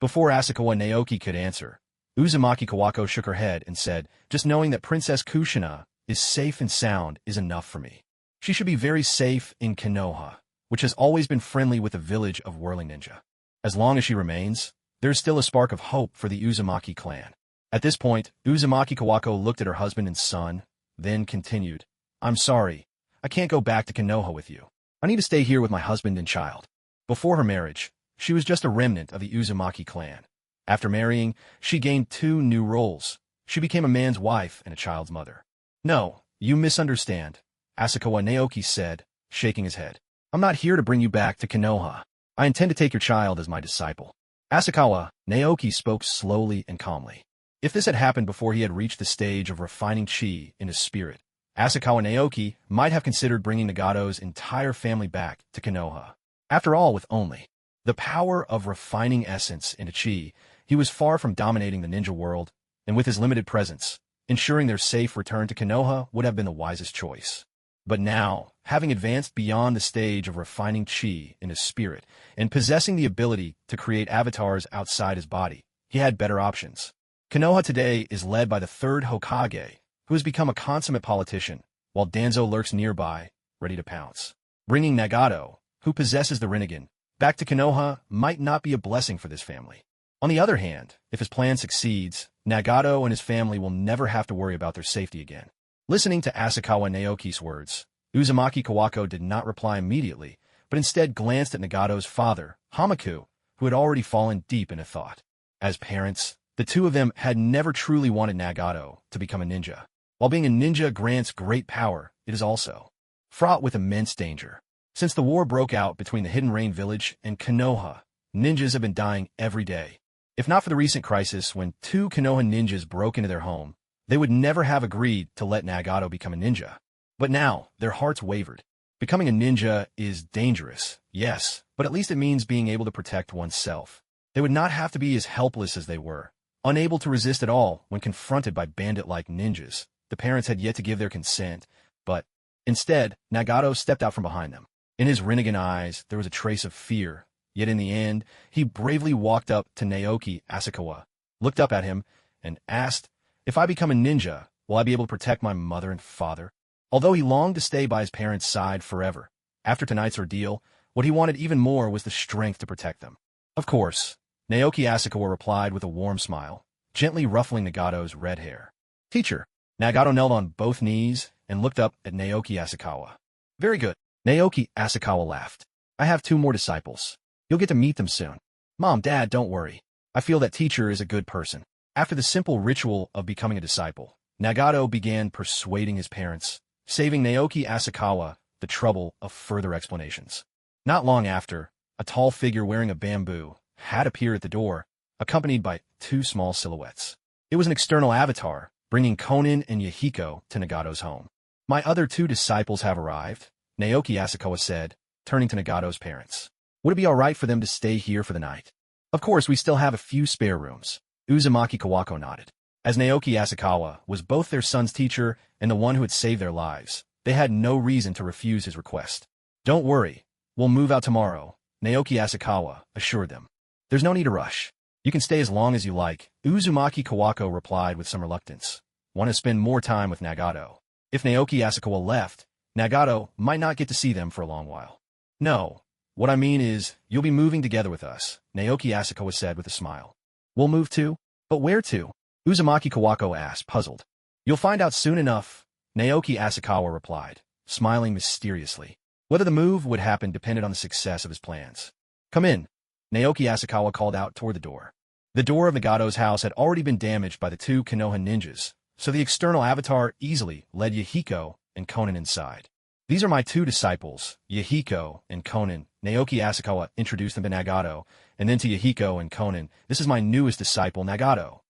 Before Naoki could answer, Uzumaki Kawako shook her head and said, just knowing that Princess Kushina is safe and sound is enough for me. She should be very safe in Konoha, which has always been friendly with the village of Whirling Ninja. As long as she remains, there is still a spark of hope for the Uzumaki clan. At this point, Uzumaki Kawako looked at her husband and son, then continued, I'm sorry, I can't go back to Konoha with you. I need to stay here with my husband and child. Before her marriage, she was just a remnant of the Uzumaki clan. After marrying, she gained 2 new roles. She became a man's wife and a child's mother. No, you misunderstand, Naoki said, shaking his head. I'm not here to bring you back to Konoha. I intend to take your child as my disciple. Naoki spoke slowly and calmly. If this had happened before he had reached the stage of refining chi in his spirit, Naoki might have considered bringing Nagato's entire family back to Konoha. After all, with only the power of refining essence into chi, he was far from dominating the ninja world, and with his limited presence, ensuring their safe return to Konoha would have been the wisest choice. But now, having advanced beyond the stage of refining chi in his spirit and possessing the ability to create avatars outside his body, he had better options. Konoha today is led by the 3rd Hokage, who has become a consummate politician, while Danzo lurks nearby, ready to pounce. Bringing Nagato, who possesses the Rinnegan, back to Konoha might not be a blessing for this family. On the other hand, if his plan succeeds, Nagato and his family will never have to worry about their safety again. Listening to Naoki's words, Uzumaki Kawako did not reply immediately, but instead glanced at Nagato's father, Hamaku, who had already fallen deep into thought. As parents, the 2 of them had never truly wanted Nagato to become a ninja. While being a ninja grants great power, it is also fraught with immense danger. Since the war broke out between the Hidden Rain village and Konoha, ninjas have been dying every day. If not for the recent crisis when 2 Konoha ninjas broke into their home, they would never have agreed to let Nagato become a ninja. But now, their hearts wavered. Becoming a ninja is dangerous, yes, but at least it means being able to protect oneself. They would not have to be as helpless as they were, unable to resist at all when confronted by bandit-like ninjas. The parents had yet to give their consent, but instead, Nagato stepped out from behind them. In his Rinnegan eyes, there was a trace of fear, yet in the end, he bravely walked up to Naoki Asakawa, looked up at him, and asked, if I become a ninja, will I be able to protect my mother and father? Although he longed to stay by his parents' side forever, after tonight's ordeal, what he wanted even more was the strength to protect them. Of course, Naoki Asakawa replied with a warm smile, gently ruffling Nagato's red hair. Teacher, Nagato knelt on both knees and looked up at Naoki Asakawa. Very good. Naoki Asakawa laughed. I have 2 more disciples. You'll get to meet them soon. Mom, Dad, don't worry. I feel that teacher is a good person. After the simple ritual of becoming a disciple, Nagato began persuading his parents, saving Naoki Asakawa the trouble of further explanations. Not long after, a tall figure wearing a bamboo hat appeared at the door, accompanied by two small silhouettes. It was an external avatar, bringing Konin and Yahiko to Nagato's home. "My other two disciples have arrived," Naoki Asakawa said, turning to Nagato's parents. "Would it be all right for them to stay here for the night?" "Of course, we still have a few spare rooms," Uzumaki Kawako nodded. As Naoki Asakawa was both their son's teacher and the one who had saved their lives, they had no reason to refuse his request. "Don't worry, we'll move out tomorrow," Naoki Asakawa assured them. "There's no need to rush. You can stay as long as you like," Uzumaki Kawako replied with some reluctance. "Want to spend more time with Nagato." If Naoki Asakawa left, Nagato might not get to see them for a long while. "No, what I mean is, you'll be moving together with us," Naoki Asakawa said with a smile. "We'll move too? But where to?" Uzumaki Kawako asked, puzzled. "You'll find out soon enough," Naoki Asakawa replied, smiling mysteriously. Whether the move would happen depended on the success of his plans. "Come in," Naoki Asakawa called out toward the door. The door of Nagato's house had already been damaged by the two Konoha ninjas, so the external avatar easily led Yahiko and Konin inside. "These are my two disciples, Yahiko and Konin," Naoki Asakawa introduced them to Nagato, and then to Yahiko and Konin. "This is my newest disciple, Nagato.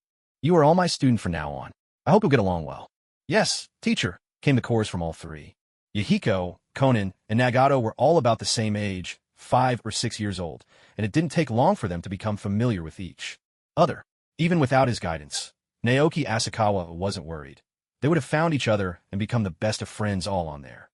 You are all my student from now on. I hope you'll get along well." "Yes, teacher," came the chorus from all three. Yahiko, Konin, and Nagato were all about the same age, 5 or 6 years old, and it didn't take long for them to become familiar with each other. Even without his guidance, Naoki Asakawa wasn't worried. They would have found each other and become the best of friends all on there.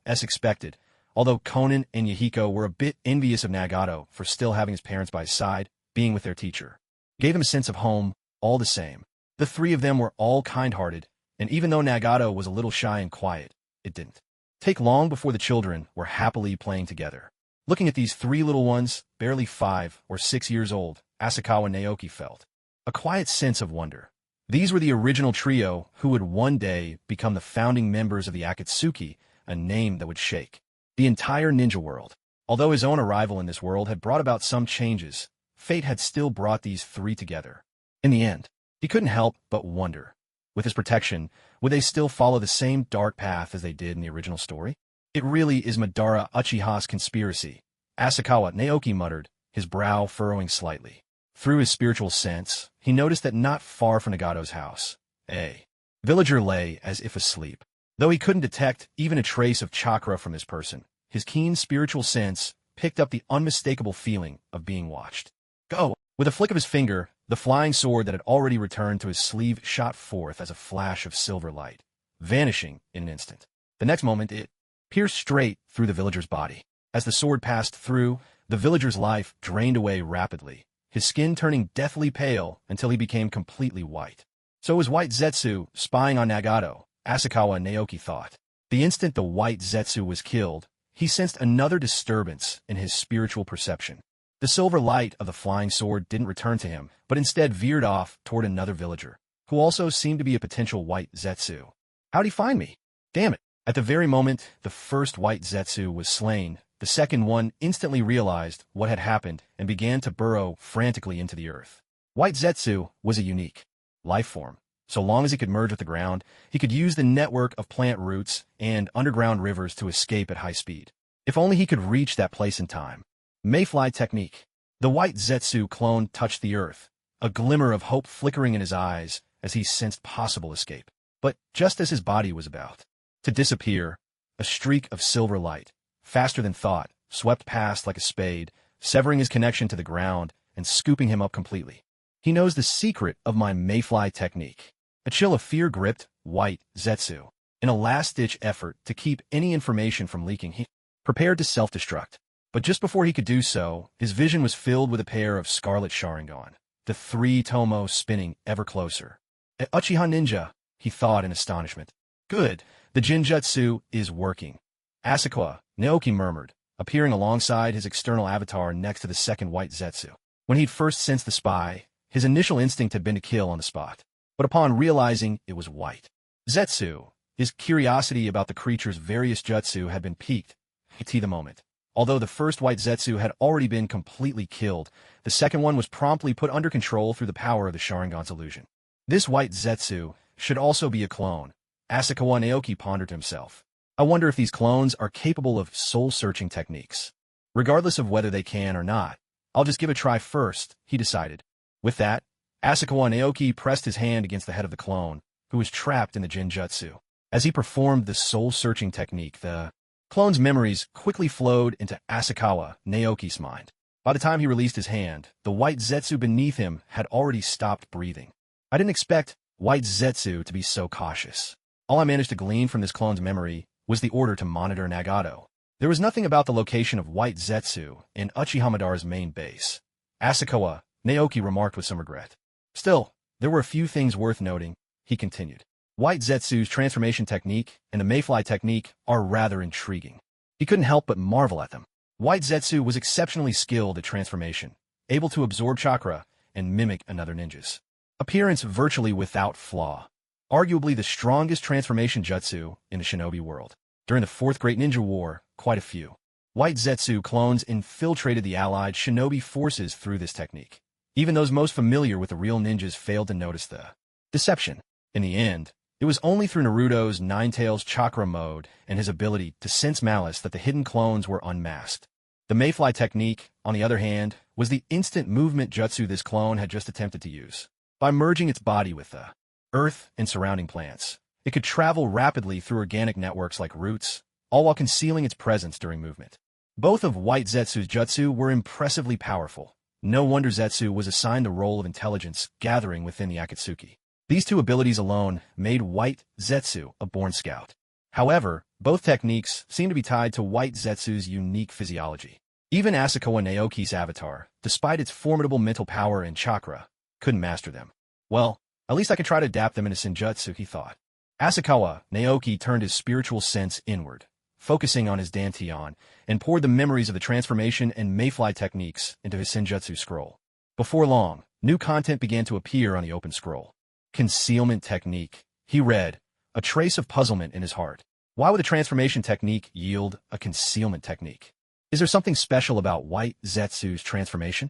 As expected, although Konin and Yahiko were a bit envious of Nagato for still having his parents by his side, being with their teacher gave him a sense of home all the same. The three of them were all kind-hearted, and even though Nagato was a little shy and quiet, it didn't take long before the children were happily playing together. Looking at these three little ones, barely 5 or 6 years old, Asakawa and Naoki felt a quiet sense of wonder. These were the original trio who would one day become the founding members of the Akatsuki, a name that would shake the entire ninja world. Although his own arrival in this world had brought about some changes, fate had still brought these three together. In the end, he couldn't help but wonder. With his protection, would they still follow the same dark path as they did in the original story? "It really is Madara Uchiha's conspiracy," Asakawa Naoki muttered, his brow furrowing slightly. Through his spiritual sense, he noticed that not far from Nagato's house, a villager lay as if asleep. Though he couldn't detect even a trace of chakra from this person, his keen spiritual sense picked up the unmistakable feeling of being watched. "Go!" With a flick of his finger, the flying sword that had already returned to his sleeve shot forth as a flash of silver light, vanishing in an instant. The next moment it pierced straight through the villager's body. As the sword passed through, the villager's life drained away rapidly, his skin turning deathly pale until he became completely white. So was White Zetsu spying on Nagato, Asakawa and Naoki thought. The instant the White Zetsu was killed, he sensed another disturbance in his spiritual perception. The silver light of the flying sword didn't return to him, but instead veered off toward another villager, who also seemed to be a potential White Zetsu. "How'd he find me? Damn it!" At the very moment the first White Zetsu was slain, the second one instantly realized what had happened and began to burrow frantically into the earth. White Zetsu was a unique life form. So long as he could merge with the ground, he could use the network of plant roots and underground rivers to escape at high speed. If only he could reach that place in time. Mayfly technique. The White Zetsu clone touched the earth, a glimmer of hope flickering in his eyes as he sensed possible escape. But just as his body was about to disappear, a streak of silver light, faster than thought, swept past like a spade, severing his connection to the ground and scooping him up completely. "He knows the secret of my Mayfly technique." A chill of fear gripped White Zetsu. In a last-ditch effort to keep any information from leaking, he prepared to self-destruct. But just before he could do so, his vision was filled with a pair of scarlet Sharingan, the three Tomo spinning ever closer. "A Uchiha ninja," he thought in astonishment. "Good, the Jinjutsu is working." Asakawa, Naoki murmured, appearing alongside his external avatar next to the second White Zetsu. When he'd first sensed the spy, his initial instinct had been to kill on the spot. But upon realizing it was White Zetsu, his curiosity about the creature's various jutsu had been piqued. The moment. Although the first white Zetsu had already been completely killed, the second one was promptly put under control through the power of the Sharingan's illusion. This white Zetsu should also be a clone, Asakawa Naoki pondered to himself. I wonder if these clones are capable of soul-searching techniques. Regardless of whether they can or not, I'll just give it a try first, he decided. With that, Asakawa Naoki pressed his hand against the head of the clone, who was trapped in the Jinjutsu. As he performed the soul-searching technique, the clone's memories quickly flowed into Asakawa Naoki's mind. By the time he released his hand, the white Zetsu beneath him had already stopped breathing. I didn't expect white Zetsu to be so cautious. All I managed to glean from this clone's memory was the order to monitor Nagato. There was nothing about the location of white Zetsu in Uchiha Madara's main base. Asakawa Naoki remarked with some regret. Still, there were a few things worth noting, he continued. White Zetsu's transformation technique and the Mayfly technique are rather intriguing. He couldn't help but marvel at them. White Zetsu was exceptionally skilled at transformation, able to absorb chakra and mimic another ninja's appearance virtually without flaw. Arguably the strongest transformation jutsu in the shinobi world. During the Fourth Great Ninja War, quite a few white Zetsu clones infiltrated the allied shinobi forces through this technique. Even those most familiar with the real ninjas failed to notice the deception. In the end, it was only through Naruto's Ninetails chakra mode and his ability to sense malice that the hidden clones were unmasked. The Mayfly technique, on the other hand, was the instant movement jutsu this clone had just attempted to use. By merging its body with the earth and surrounding plants, it could travel rapidly through organic networks like roots, all while concealing its presence during movement. Both of White Zetsu's jutsu were impressively powerful. No wonder Zetsu was assigned the role of intelligence gathering within the Akatsuki. These two abilities alone made White Zetsu a born scout. However, both techniques seem to be tied to White Zetsu's unique physiology. Even Asakawa Naoki's avatar, despite its formidable mental power and chakra, couldn't master them. Well, at least I can try to adapt them into Senjutsu, he thought. Asakawa Naoki turned his spiritual sense inward, focusing on his Dantian, and poured the memories of the transformation and Mayfly techniques into his Senjutsu scroll. Before long, new content began to appear on the open scroll. Concealment technique, he read, a trace of puzzlement in his heart. Why would a transformation technique yield a concealment technique? Is there something special about White Zetsu's transformation?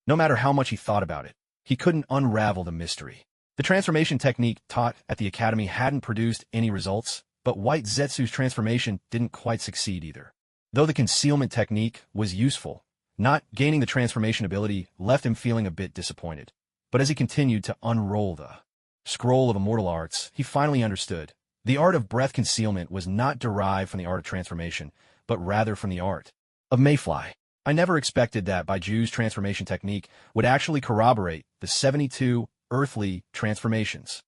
No matter how much he thought about it, he couldn't unravel the mystery. The transformation technique taught at the academy hadn't produced any results, but White Zetsu's transformation didn't quite succeed either. Though the concealment technique was useful, not gaining the transformation ability left him feeling a bit disappointed. But as he continued to unroll the scroll of immortal arts, he finally understood. The art of breath concealment was not derived from the art of transformation, but rather from the art of Mayfly. I never expected that Baiju's transformation technique would actually corroborate the 72 earthly transformations.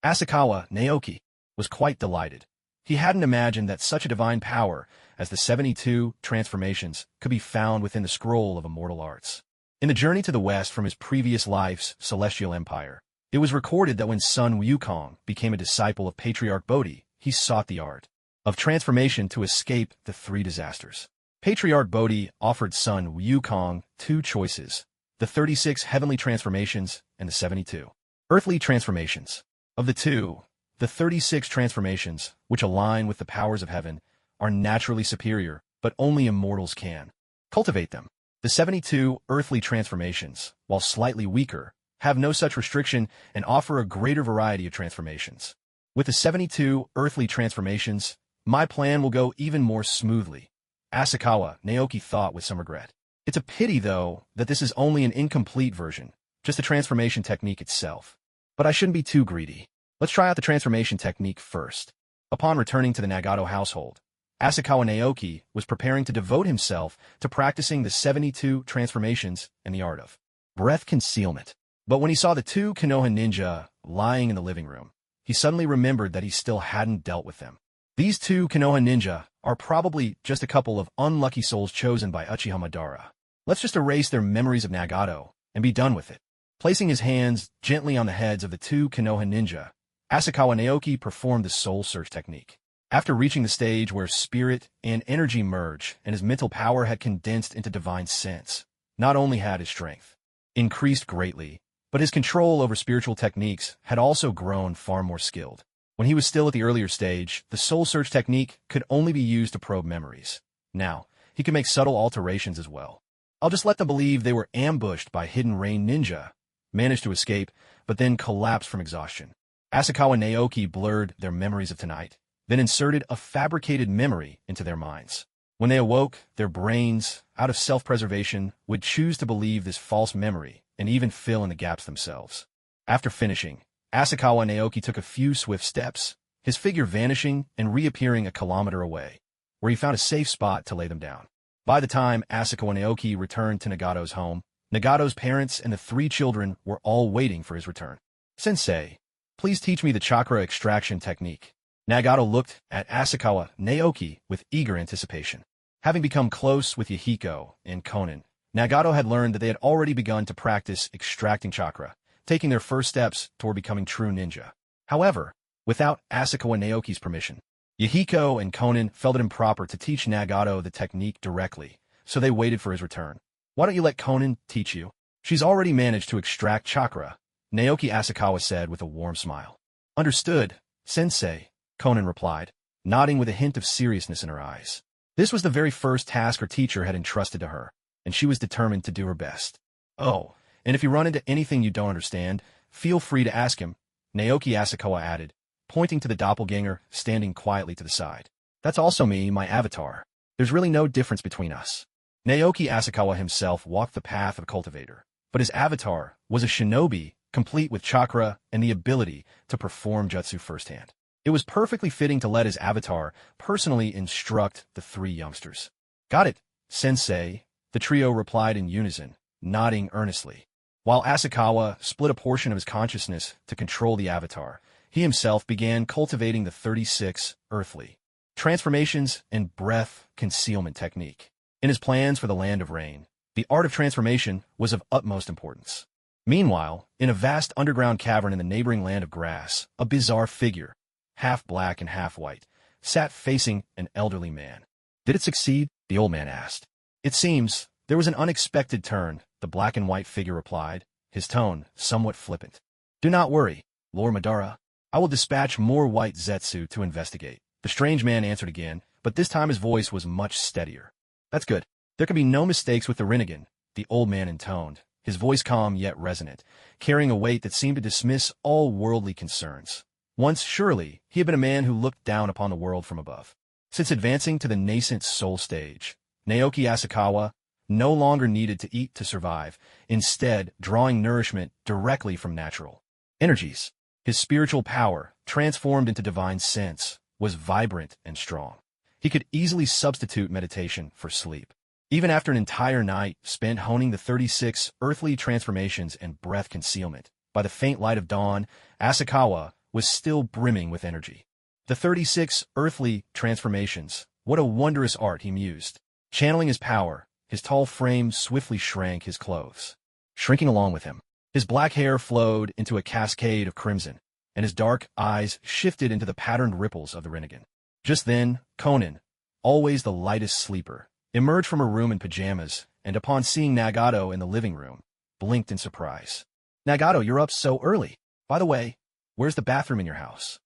Asakawa Naoki was quite delighted. He hadn't imagined that such a divine power as the 72 transformations could be found within the scroll of immortal arts. In the journey to the west from his previous life's celestial empire, it was recorded that when Sun Wukong became a disciple of Patriarch Bodhi, he sought the art of transformation to escape the three disasters. Patriarch Bodhi offered Sun Wukong two choices, the 36 heavenly transformations and the 72 earthly transformations. Of the two, the 36 transformations, which align with the powers of heaven, are naturally superior, but only immortals can cultivate them. The 72 earthly transformations, while slightly weaker, have no such restriction and offer a greater variety of transformations. With the 72 earthly transformations, my plan will go even more smoothly, Asakawa Naoki thought with some regret. It's a pity, though, that this is only an incomplete version, just the transformation technique itself. But I shouldn't be too greedy. Let's try out the transformation technique first. Upon returning to the Nagato household, Asakawa Naoki was preparing to devote himself to practicing the 72 transformations and the art of breath concealment. But when he saw the two Konoha ninja lying in the living room, he suddenly remembered that he still hadn't dealt with them. These two Konoha ninja are probably just a couple of unlucky souls chosen by Uchiha Madara. Let's just erase their memories of Nagato and be done with it. Placing his hands gently on the heads of the two Konoha ninja, Asakawa Naoki performed the soul search technique. After reaching the stage where spirit and energy merge and his mental power had condensed into divine sense, not only had his strength increased greatly, but his control over spiritual techniques had also grown far more skilled. When he was still at the earlier stage, the soul search technique could only be used to probe memories. Now, he he could make subtle alterations as well. I'll just let them believe they were ambushed by hidden rain ninja, managed to escape, but then collapsed from exhaustion. Asakawa and Naoki blurred their memories of tonight, then inserted a fabricated memory into their minds. When they awoke, their brains, out of self-preservation, would choose to believe this false memory and even fill in the gaps themselves. After finishing, Asakawa and Naoki took a few swift steps, his figure vanishing and reappearing a kilometer away, where he found a safe spot to lay them down. By the time Asakawa and Naoki returned to Nagato's home, Nagato's parents and the 3 children were all waiting for his return. "Sensei, please teach me the chakra extraction technique." Nagato looked at Asakawa Naoki with eager anticipation. Having become close with Yahiko and Konin, Nagato had learned that they had already begun to practice extracting chakra, taking their first steps toward becoming true ninja. However, without Asakawa Naoki's permission, Yahiko and Konin felt it improper to teach Nagato the technique directly, so they waited for his return. "Why don't you let Konin teach you? She's already managed to extract chakra," Naoki Asakawa said with a warm smile. "Understood, Sensei," Konin replied, nodding with a hint of seriousness in her eyes. This was the very first task her teacher had entrusted to her, and she was determined to do her best. "Oh, and if you run into anything you don't understand, feel free to ask him," Naoki Asakawa added, pointing to the doppelganger standing quietly to the side. "That's also me, my avatar. There's really no difference between us." Naoki Asakawa himself walked the path of a cultivator, but his avatar was a shinobi, complete with chakra and the ability to perform jutsu firsthand. It was perfectly fitting to let his avatar personally instruct the 3 youngsters. "Got it, Sensei," the trio replied in unison, nodding earnestly. While Asakawa split a portion of his consciousness to control the avatar, he himself began cultivating the 36 earthly transformations and breath concealment technique. In his plans for the Land of Rain, the art of transformation was of utmost importance. Meanwhile, in a vast underground cavern in the neighboring Land of Grass, a bizarre figure, half black and half white, sat facing an elderly man. "Did it succeed?" the old man asked. "It seems there was an unexpected turn," the black and white figure replied, his tone somewhat flippant. "Do not worry, Lord Madara. I will dispatch more white Zetsu to investigate." The strange man answered again, but this time his voice was much steadier. "That's good. There can be no mistakes with the Rinnegan," the old man intoned, his voice calm yet resonant, carrying a weight that seemed to dismiss all worldly concerns. Once, surely, he had been a man who looked down upon the world from above. Since advancing to the nascent soul stage, Naoki Asakawa no longer needed to eat to survive, instead drawing nourishment directly from natural energies. His spiritual power, transformed into divine sense, was vibrant and strong. He could easily substitute meditation for sleep. Even after an entire night spent honing the 36 earthly transformations and breath concealment, by the faint light of dawn, Asakawa was still brimming with energy. The 36 earthly transformations, what a wondrous art, he mused. Channeling his power, his tall frame swiftly shrank his clothes, shrinking along with him. His black hair flowed into a cascade of crimson, and his dark eyes shifted into the patterned ripples of the Rinnegan. Just then, Konin, always the lightest sleeper, emerged from her room in pajamas, and upon seeing Nagato in the living room, blinked in surprise. "Nagato, you're up so early. By the way, where's the bathroom in your house?"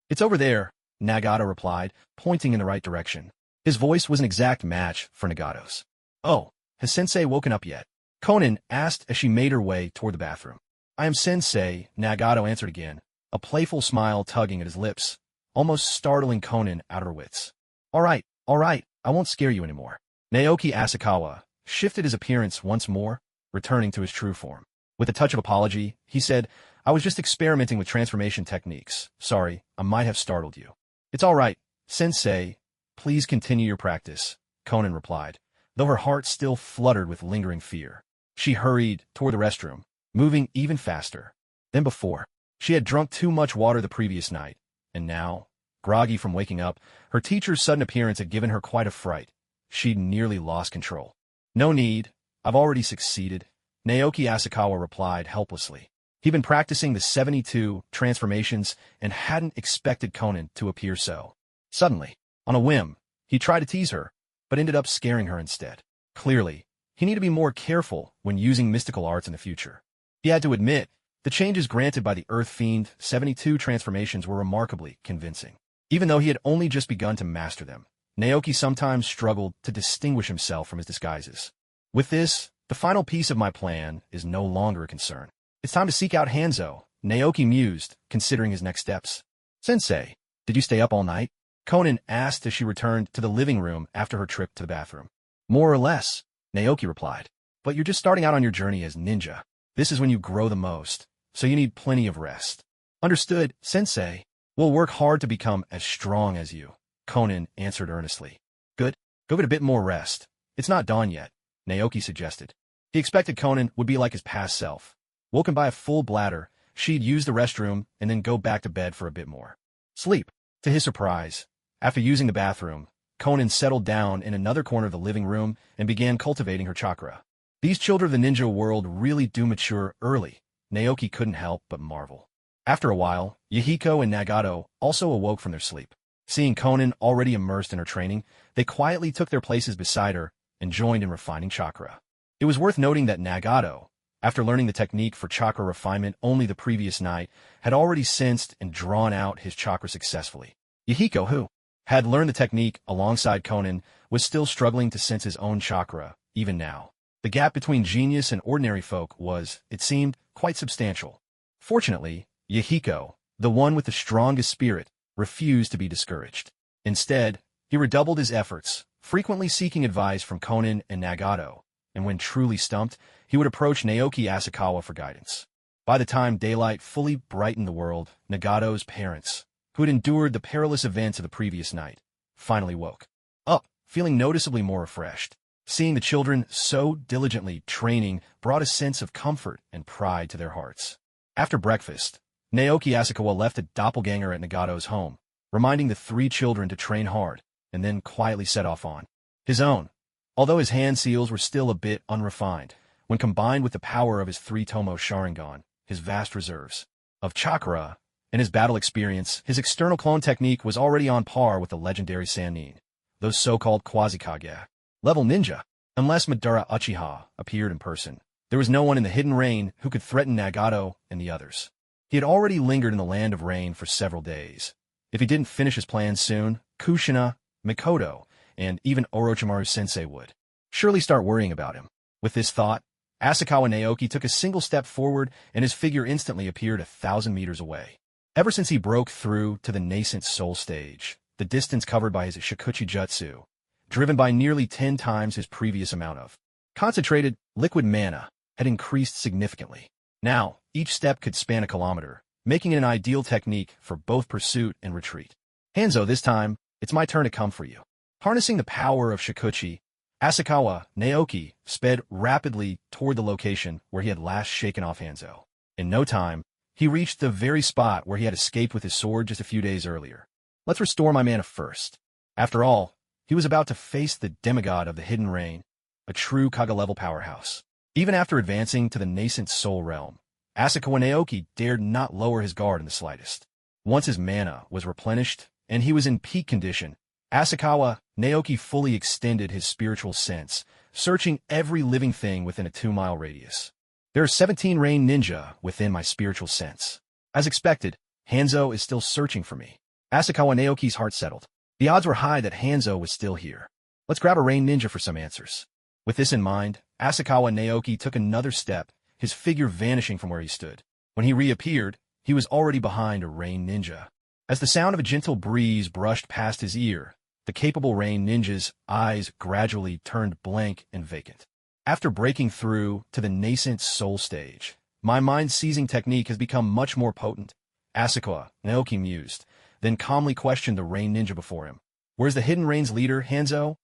"It's over there," Nagato replied, pointing in the right direction. His voice was an exact match for Nagato's. "Oh, has Sensei woken up yet?" Konin asked as she made her way toward the bathroom. "I am Sensei," Nagato answered again, a playful smile tugging at his lips, almost startling Konin out of her wits. All right, I won't scare you anymore." Naoki Asakawa shifted his appearance once more, returning to his true form. With a touch of apology, he said, "I was just experimenting with transformation techniques. Sorry, I might have startled you." "It's all right, Sensei. Please continue your practice," Konin replied, though her heart still fluttered with lingering fear. She hurried toward the restroom, moving even faster than before. She had drunk too much water the previous night, and now, groggy from waking up, her teacher's sudden appearance had given her quite a fright. She'd nearly lost control. "No need. I've already succeeded," Naoki Asakawa replied helplessly. He'd been practicing the 72 transformations and hadn't expected Konin to appear so suddenly. On a whim, he tried to tease her, but ended up scaring her instead. Clearly, he needed to be more careful when using mystical arts in the future. He had to admit, the changes granted by the Earth Fiend 72 transformations were remarkably convincing. Even though he had only just begun to master them, Naoki sometimes struggled to distinguish himself from his disguises. With this, the final piece of my plan is no longer a concern. It's time to seek out Hanzo, Naoki mused, considering his next steps. Sensei, did you stay up all night? Conan asked as she returned to the living room after her trip to the bathroom. More or less, Naoki replied. But you're just starting out on your journey as ninja. This is when you grow the most, so you need plenty of rest. Understood, Sensei. We'll work hard to become as strong as you, Conan answered earnestly. Good. Go get a bit more rest. It's not dawn yet, Naoki suggested. He expected Conan would be like his past self. Woken by a full bladder, she'd use the restroom and then go back to bed for a bit more sleep. To his surprise, after using the bathroom, Conan settled down in another corner of the living room and began cultivating her chakra. These children of the ninja world really do mature early, Naoki couldn't help but marvel. After a while, Yahiko and Nagato also awoke from their sleep. Seeing Conan already immersed in her training, they quietly took their places beside her and joined in refining chakra. It was worth noting that Nagato, after learning the technique for chakra refinement only the previous night, had already sensed and drawn out his chakra successfully. Yahiko, who had learned the technique alongside Conan, was still struggling to sense his own chakra, even now. The gap between genius and ordinary folk was, it seemed, quite substantial. Fortunately, Yahiko, the one with the strongest spirit, refused to be discouraged. Instead, he redoubled his efforts, frequently seeking advice from Conan and Nagato, and when truly stumped, he would approach Naoki Asakawa for guidance. By the time daylight fully brightened the world, Nagato's parents, who had endured the perilous events of the previous night, finally woke up, feeling noticeably more refreshed. Seeing the children so diligently training brought a sense of comfort and pride to their hearts. After breakfast, Naoki Asakawa left a doppelganger at Nagato's home, reminding the three children to train hard, and then quietly set off on his own. Although his hand seals were still a bit unrefined, when combined with the power of his three-tomo Sharingan, his vast reserves of chakra, and his battle experience, his external clone technique was already on par with the legendary Sannin, those so-called quasi-kage level ninja. Unless Madara Uchiha appeared in person, there was no one in the Hidden Rain who could threaten Nagato and the others. He had already lingered in the Land of Rain for several days. If he didn't finish his plans soon, Kushina, Mikoto, and even Orochimaru-sensei would surely start worrying about him. With this thought, Asakawa Naoki took a single step forward and his figure instantly appeared 1,000 meters away. Ever since he broke through to the nascent soul stage, the distance covered by his Shikuchi Jutsu, driven by nearly 10 times his previous amount of concentrated, liquid mana, had increased significantly. Now, each step could span a kilometer, making it an ideal technique for both pursuit and retreat. Hanzo, this time, it's my turn to come for you. Harnessing the power of Shikuchi, Asakawa Naoki sped rapidly toward the location where he had last shaken off Hanzo. In no time, he reached the very spot where he had escaped with his sword just a few days earlier. Let's restore my mana first. After all, he was about to face the demigod of the Hidden Rain, a true Kage-level powerhouse. Even after advancing to the nascent soul realm, Asakawa Naoki dared not lower his guard in the slightest. Once his mana was replenished and he was in peak condition, Asakawa Naoki fully extended his spiritual sense, searching every living thing within a 2-mile radius. There are 17 Rain Ninja within my spiritual sense. As expected, Hanzo is still searching for me. Asakawa Naoki's heart settled. The odds were high that Hanzo was still here. Let's grab a Rain Ninja for some answers. With this in mind, Asakawa Naoki took another step, his figure vanishing from where he stood. When he reappeared, he was already behind a Rain Ninja. As the sound of a gentle breeze brushed past his ear, the capable Rain Ninja's eyes gradually turned blank and vacant. After breaking through to the nascent soul stage, my mind-seizing technique has become much more potent. Asakawa Naoki mused, then calmly questioned the Rain Ninja before him. Where's the Hidden Rain's leader, Hanzo?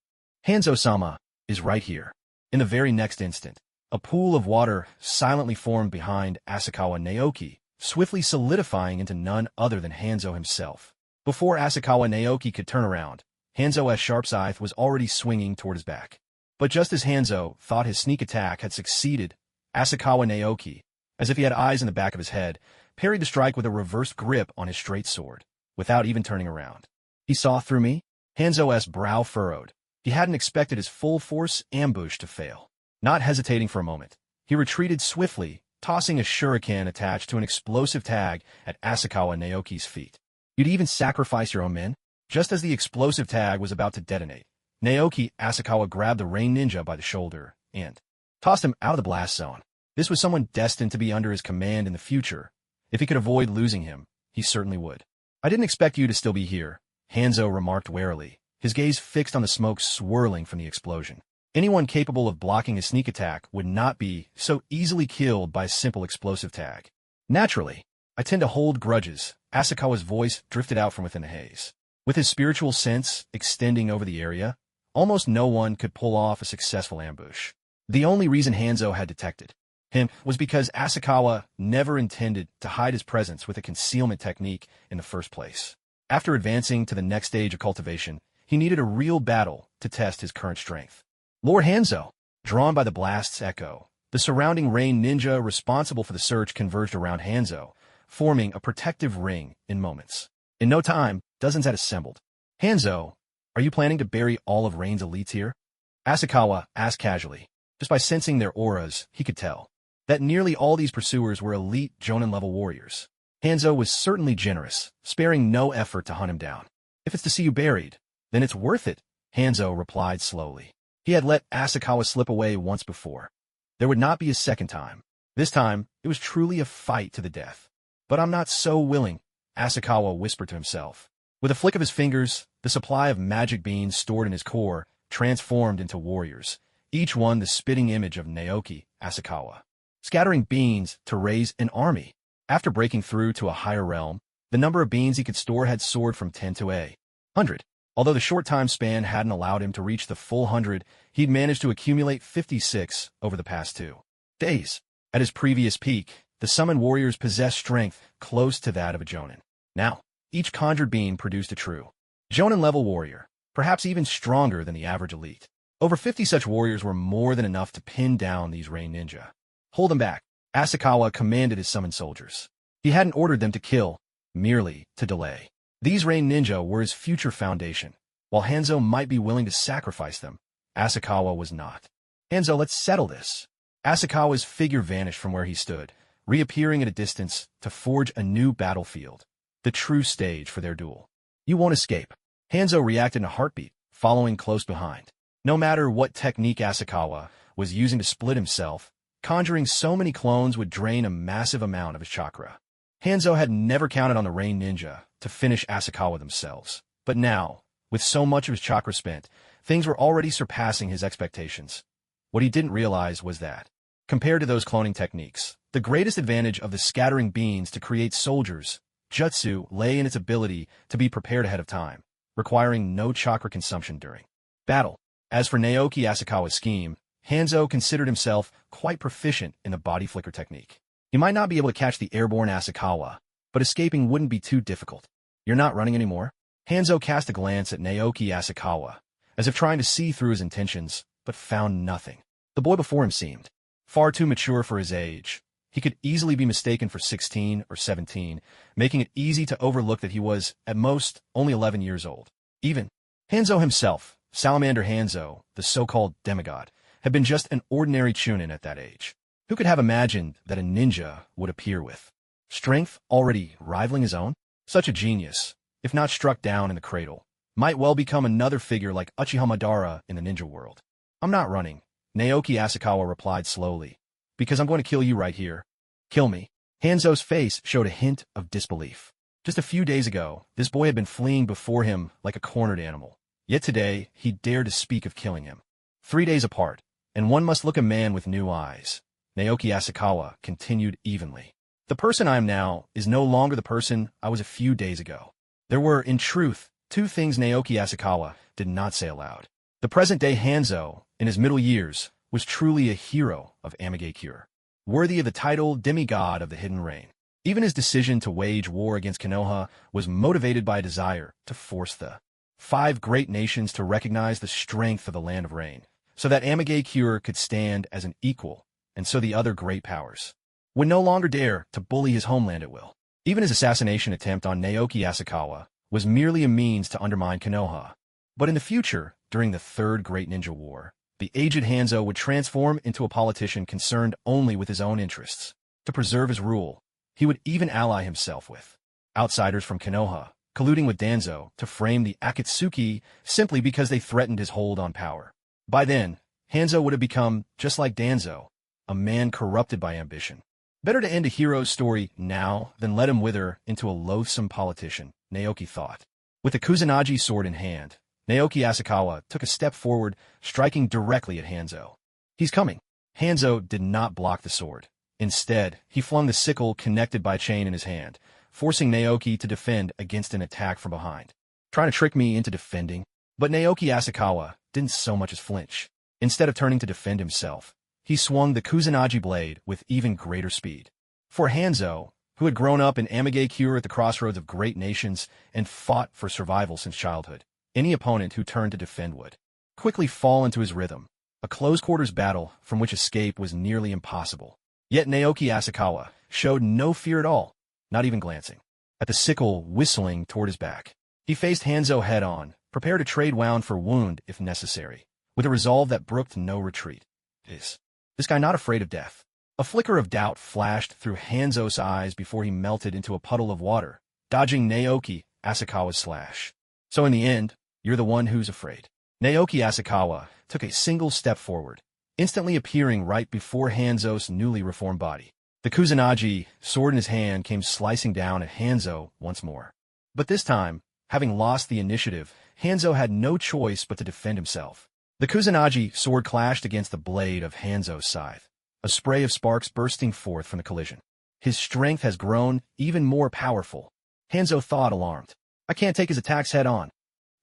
Hanzo-sama is right here. In the very next instant, a pool of water silently formed behind Asakawa Naoki, swiftly solidifying into none other than Hanzo himself. Before Asakawa Naoki could turn around, Hanzo's sharp scythe was already swinging toward his back. But just as Hanzo thought his sneak attack had succeeded, Asakawa Naoki, as if he had eyes in the back of his head, parried the strike with a reverse grip on his straight sword, without even turning around. He saw through me? Hanzo's brow furrowed. He hadn't expected his full-force ambush to fail. Not hesitating for a moment, he retreated swiftly, tossing a shuriken attached to an explosive tag at Asakawa Naoki's feet. You'd even sacrifice your own men? Just as the explosive tag was about to detonate, Naoki Asakawa grabbed the rain ninja by the shoulder and tossed him out of the blast zone. This was someone destined to be under his command in the future. If he could avoid losing him, he certainly would. I didn't expect you to still be here, Hanzo remarked warily, his gaze fixed on the smoke swirling from the explosion. Anyone capable of blocking a sneak attack would not be so easily killed by a simple explosive tag. Naturally, I tend to hold grudges. Asakawa's voice drifted out from within the haze. With his spiritual sense extending over the area, almost no one could pull off a successful ambush. The only reason Hanzo had detected him was because Asakawa never intended to hide his presence with a concealment technique in the first place. After advancing to the next stage of cultivation, he needed a real battle to test his current strength. Lord Hanzo, drawn by the blast's echo, the surrounding rain ninja responsible for the search converged around Hanzo, forming a protective ring in moments. In no time, dozens had assembled. Hanzo, are you planning to bury all of Rain's elites here? Asakawa asked casually. Just by sensing their auras, he could tell that nearly all these pursuers were elite Jonin-level warriors. Hanzo was certainly generous, sparing no effort to hunt him down. If it's to see you buried, then it's worth it, Hanzo replied slowly. He had let Asakawa slip away once before. There would not be a second time. This time, it was truly a fight to the death. But I'm not so willing, Asakawa whispered to himself. With a flick of his fingers, the supply of magic beans stored in his core transformed into warriors, each one the spitting image of Naoki Asakawa. Scattering beans to raise an army. After breaking through to a higher realm, the number of beans he could store had soared from 10 to 100. Although the short time span hadn't allowed him to reach the full 100, he'd managed to accumulate 56 over the past 2 days. At his previous peak, the summoned warriors possessed strength close to that of a Jonin. Now, each conjured being produced a true Jonin-level warrior, perhaps even stronger than the average elite. Over 50 such warriors were more than enough to pin down these rain ninja. Hold them back, Asakawa commanded his summoned soldiers. He hadn't ordered them to kill, merely to delay. These rain ninja were his future foundation. While Hanzo might be willing to sacrifice them, Asakawa was not. Hanzo, let's settle this. Asakawa's figure vanished from where he stood, reappearing at a distance to forge a new battlefield, the true stage for their duel. You won't escape. Hanzo reacted in a heartbeat, following close behind. No matter what technique Asakawa was using to split himself, conjuring so many clones would drain a massive amount of his chakra. Hanzo had never counted on the rain ninja to finish Asakawa themselves. But now, with so much of his chakra spent, things were already surpassing his expectations. What he didn't realize was that, compared to those cloning techniques, the greatest advantage of the scattering beans to create soldiers, jutsu, lay in its ability to be prepared ahead of time, requiring no chakra consumption during battle. As for Naoki Asakawa's scheme, Hanzo considered himself quite proficient in the body flicker technique. He might not be able to catch the airborne Asakawa, but escaping wouldn't be too difficult. You're not running anymore? Hanzo cast a glance at Naoki Asakawa, as if trying to see through his intentions, but found nothing. The boy before him seemed far too mature for his age. He could easily be mistaken for 16 or 17, making it easy to overlook that he was, at most, only 11 years old. Even Hanzo himself, Salamander Hanzo, the so-called demigod, had been just an ordinary chunin at that age. Who could have imagined that a ninja would appear with strength already rivaling his own? Such a genius, if not struck down in the cradle, might well become another figure like Uchiha Madara in the ninja world. I'm not running, Naoki Asakawa replied slowly, because I'm going to kill you right here. Kill me. Hanzo's face showed a hint of disbelief. Just a few days ago, this boy had been fleeing before him like a cornered animal. Yet today, he dared to speak of killing him. 3 days apart, and one must look a man with new eyes. Naoki Asakawa continued evenly. The person I am now is no longer the person I was a few days ago. There were, in truth, 2 things Naoki Asakawa did not say aloud. The present-day Hanzo, in his middle years, was truly a hero of Amigakure, worthy of the title demigod of the Hidden Rain. Even his decision to wage war against Konoha was motivated by a desire to force the 5 great nations to recognize the strength of the Land of Rain, so that Amigakure could stand as an equal, and so the other great powers would no longer dare to bully his homeland at will. Even his assassination attempt on Naoki Asakawa was merely a means to undermine Konoha. But in the future, during the Third Great Ninja War, the aged Hanzo would transform into a politician concerned only with his own interests. To preserve his rule, he would even ally himself with outsiders from Konoha, colluding with Danzo to frame the Akatsuki simply because they threatened his hold on power. By then, Hanzo would have become just like Danzo, a man corrupted by ambition. Better to end a hero's story now than let him wither into a loathsome politician, Naoki thought. With the Kusanagi sword in hand, Naoki Asakawa took a step forward, striking directly at Hanzo. He's coming. Hanzo did not block the sword. Instead, he flung the sickle connected by chain in his hand, forcing Naoki to defend against an attack from behind. Trying to trick me into defending? But Naoki Asakawa didn't so much as flinch. Instead of turning to defend himself, he swung the Kusanagi blade with even greater speed. For Hanzo, who had grown up in Amigakure at the crossroads of great nations and fought for survival since childhood, any opponent who turned to defend would quickly fall into his rhythm, a close-quarters battle from which escape was nearly impossible. Yet Naoki Asakawa showed no fear at all, not even glancing at the sickle whistling toward his back. He faced Hanzo head-on, prepared to trade wound for wound if necessary, with a resolve that brooked no retreat. Is this guy not afraid of death? A flicker of doubt flashed through Hanzo's eyes before he melted into a puddle of water, dodging Naoki Asakawa's slash. So in the end, you're the one who's afraid. Naoki Asakawa took a single step forward, instantly appearing right before Hanzo's newly reformed body. The Kusanagi, sword in his hand, came slicing down at Hanzo once more. But this time, having lost the initiative, Hanzo had no choice but to defend himself. The Kusanagi sword clashed against the blade of Hanzo's scythe, a spray of sparks bursting forth from the collision. His strength has grown even more powerful. Hanzo thought, alarmed. I can't take his attacks head-on.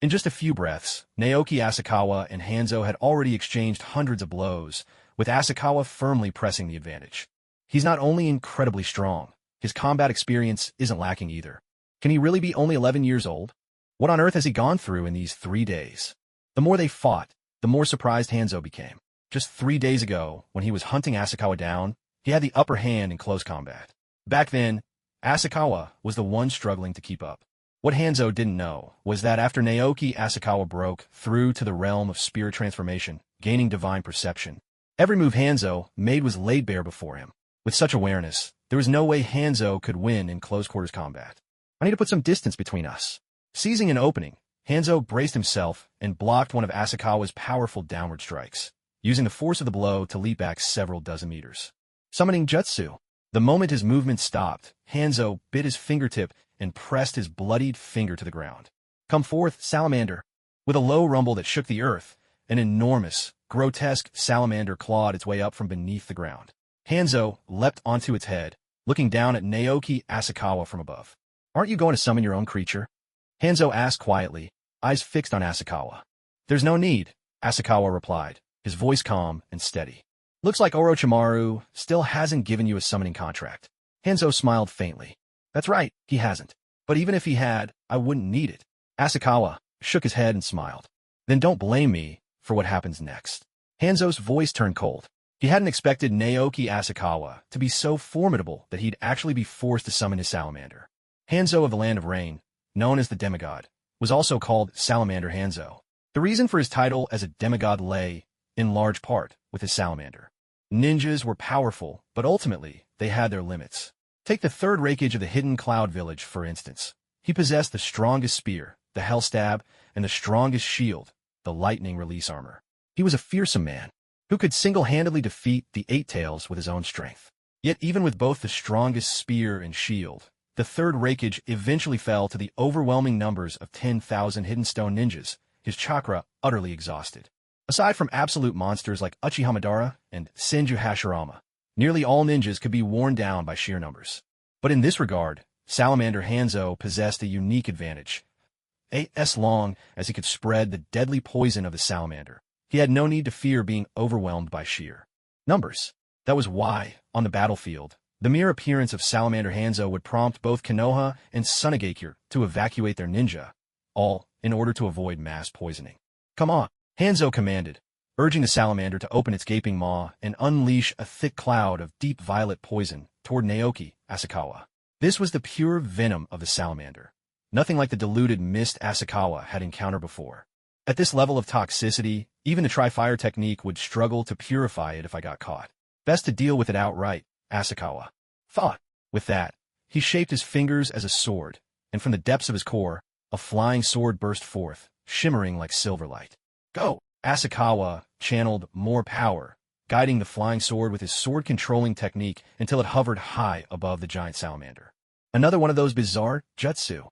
In just a few breaths, Naoki Asakawa and Hanzo had already exchanged hundreds of blows, with Asakawa firmly pressing the advantage. He's not only incredibly strong, his combat experience isn't lacking either. Can he really be only 11 years old? What on earth has he gone through in these 3 days? The more they fought, the more surprised Hanzo became. Just 3 days ago, when he was hunting Asakawa down, he had the upper hand in close combat. Back then, Asakawa was the one struggling to keep up. What Hanzo didn't know was that after Naoki Asakawa broke through to the realm of spirit transformation, gaining divine perception, every move Hanzo made was laid bare before him. With such awareness, there was no way Hanzo could win in close-quarters combat. I need to put some distance between us. Seizing an opening, Hanzo braced himself and blocked one of Asakawa's powerful downward strikes, using the force of the blow to leap back several dozen meters. Summoning Jutsu. The moment his movement stopped, Hanzo bit his fingertip and pressed his bloodied finger to the ground. Come forth, salamander. With a low rumble that shook the earth, an enormous, grotesque salamander clawed its way up from beneath the ground. Hanzo leapt onto its head, looking down at Naoki Asakawa from above. Aren't you going to summon your own creature? Hanzo asked quietly, eyes fixed on Asakawa. There's no need, Asakawa replied, his voice calm and steady. Looks like Orochimaru still hasn't given you a summoning contract. Hanzo smiled faintly. That's right, he hasn't. But even if he had, I wouldn't need it. Asakawa shook his head and smiled. Then don't blame me for what happens next. Hanzo's voice turned cold. He hadn't expected Naoki Asakawa to be so formidable that he'd actually be forced to summon his salamander. Hanzo of the Land of Rain, known as the demigod, was also called Salamander Hanzo. The reason for his title as a demigod lay, in large part, with his salamander. Ninjas were powerful, but ultimately, they had their limits. Take the third raikage of the Hidden Cloud Village, for instance. He possessed the strongest spear, the Hell Stab, and the strongest shield, the Lightning Release Armor. He was a fearsome man, who could single-handedly defeat the Eight Tails with his own strength. Yet even with both the strongest spear and shield, the third raikage eventually fell to the overwhelming numbers of 10,000 hidden stone ninjas, his chakra utterly exhausted. Aside from absolute monsters like Uchiha Madara and Senju Hashirama, nearly all ninjas could be worn down by sheer numbers. But in this regard, Salamander Hanzo possessed a unique advantage. As long as he could spread the deadly poison of the salamander, he had no need to fear being overwhelmed by sheer numbers. That was why, on the battlefield, the mere appearance of Salamander Hanzo would prompt both Konoha and Sunagakure to evacuate their ninja, all in order to avoid mass poisoning. Come on, Hanzo commanded, urging the salamander to open its gaping maw and unleash a thick cloud of deep violet poison toward Naoki Asakawa. This was the pure venom of the salamander, nothing like the diluted mist Asakawa had encountered before. At this level of toxicity, even the Tri-Fire technique would struggle to purify it if I got caught. Best to deal with it outright, Asakawa thought. With that, he shaped his fingers as a sword, and from the depths of his core, a flying sword burst forth, shimmering like silver light. Go! Asakawa channeled more power, guiding the flying sword with his sword-controlling technique until it hovered high above the giant salamander. Another one of those bizarre jutsu.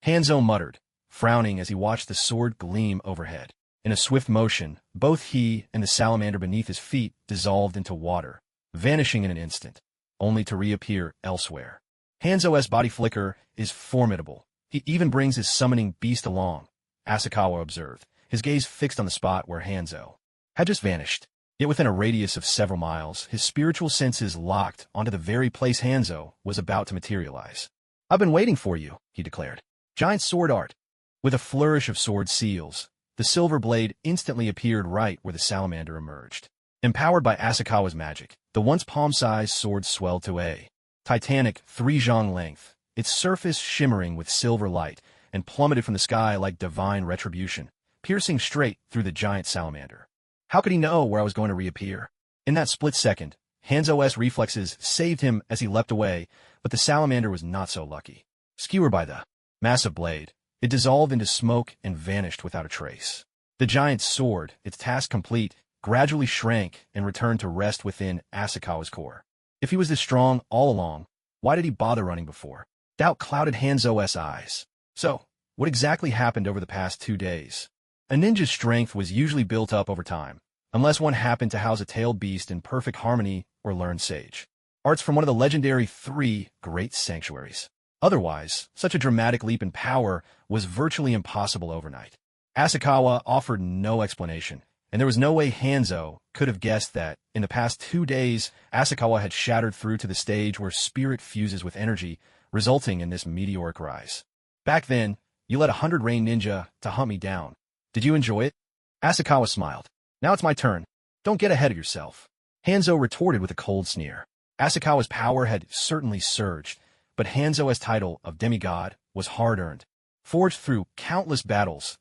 Hanzo muttered, frowning as he watched the sword gleam overhead. In a swift motion, both he and the salamander beneath his feet dissolved into water, vanishing in an instant, only to reappear elsewhere. Hanzo's body flicker is formidable. He even brings his summoning beast along, Asakawa observed, his gaze fixed on the spot where Hanzo had just vanished. Yet within a radius of several miles, his spiritual senses locked onto the very place Hanzo was about to materialize. "I've been waiting for you," he declared. "Giant sword art." With a flourish of sword seals, the silver blade instantly appeared right where the salamander emerged. Empowered by Asakawa's magic, the once palm-sized sword swelled to a titanic 3-zhang length, its surface shimmering with silver light, and plummeted from the sky like divine retribution, piercing straight through the giant salamander. How could he know where I was going to reappear? In that split second, Hanzo's reflexes saved him as he leapt away, but the salamander was not so lucky. Skewered by the massive blade, it dissolved into smoke and vanished without a trace. The giant sword, its task complete, gradually shrank and returned to rest within Asakawa's core. If he was this strong all along, why did he bother running before? Doubt clouded Hanzo's eyes. So, what exactly happened over the past 2 days? A ninja's strength was usually built up over time, unless one happened to house a tailed beast in perfect harmony or learned sage arts from one of the legendary 3 great sanctuaries. Otherwise, such a dramatic leap in power was virtually impossible overnight. Asakawa offered no explanation, and there was no way Hanzo could have guessed that, in the past 2 days, Asakawa had shattered through to the stage where spirit fuses with energy, resulting in this meteoric rise. Back then, you led 100 Rain Ninja to hunt me down. Did you enjoy it? Asakawa smiled. Now it's my turn. Don't get ahead of yourself. Hanzo retorted with a cold sneer. Asakawa's power had certainly surged, but Hanzo's title of demigod was hard-earned. Forged through countless battles,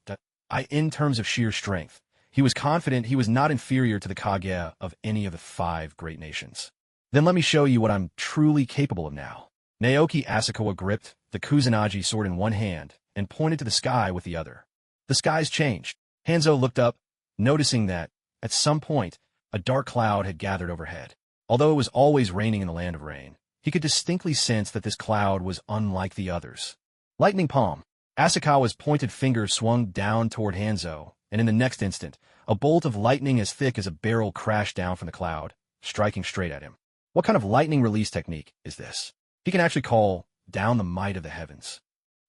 in terms of sheer strength, he was confident he was not inferior to the Kage of any of the 5 great nations. Then let me show you what I'm truly capable of now. Naoki Asakawa gripped the Kusanagi sword in one hand and pointed to the sky with the other. The skies changed. Hanzo looked up, noticing that, at some point, a dark cloud had gathered overhead. Although it was always raining in the land of rain, he could distinctly sense that this cloud was unlike the others. Lightning palm. Asakawa's pointed finger swung down toward Hanzo, and in the next instant, a bolt of lightning as thick as a barrel crashed down from the cloud, striking straight at him. What kind of lightning release technique is this? He can actually call down the might of the heavens.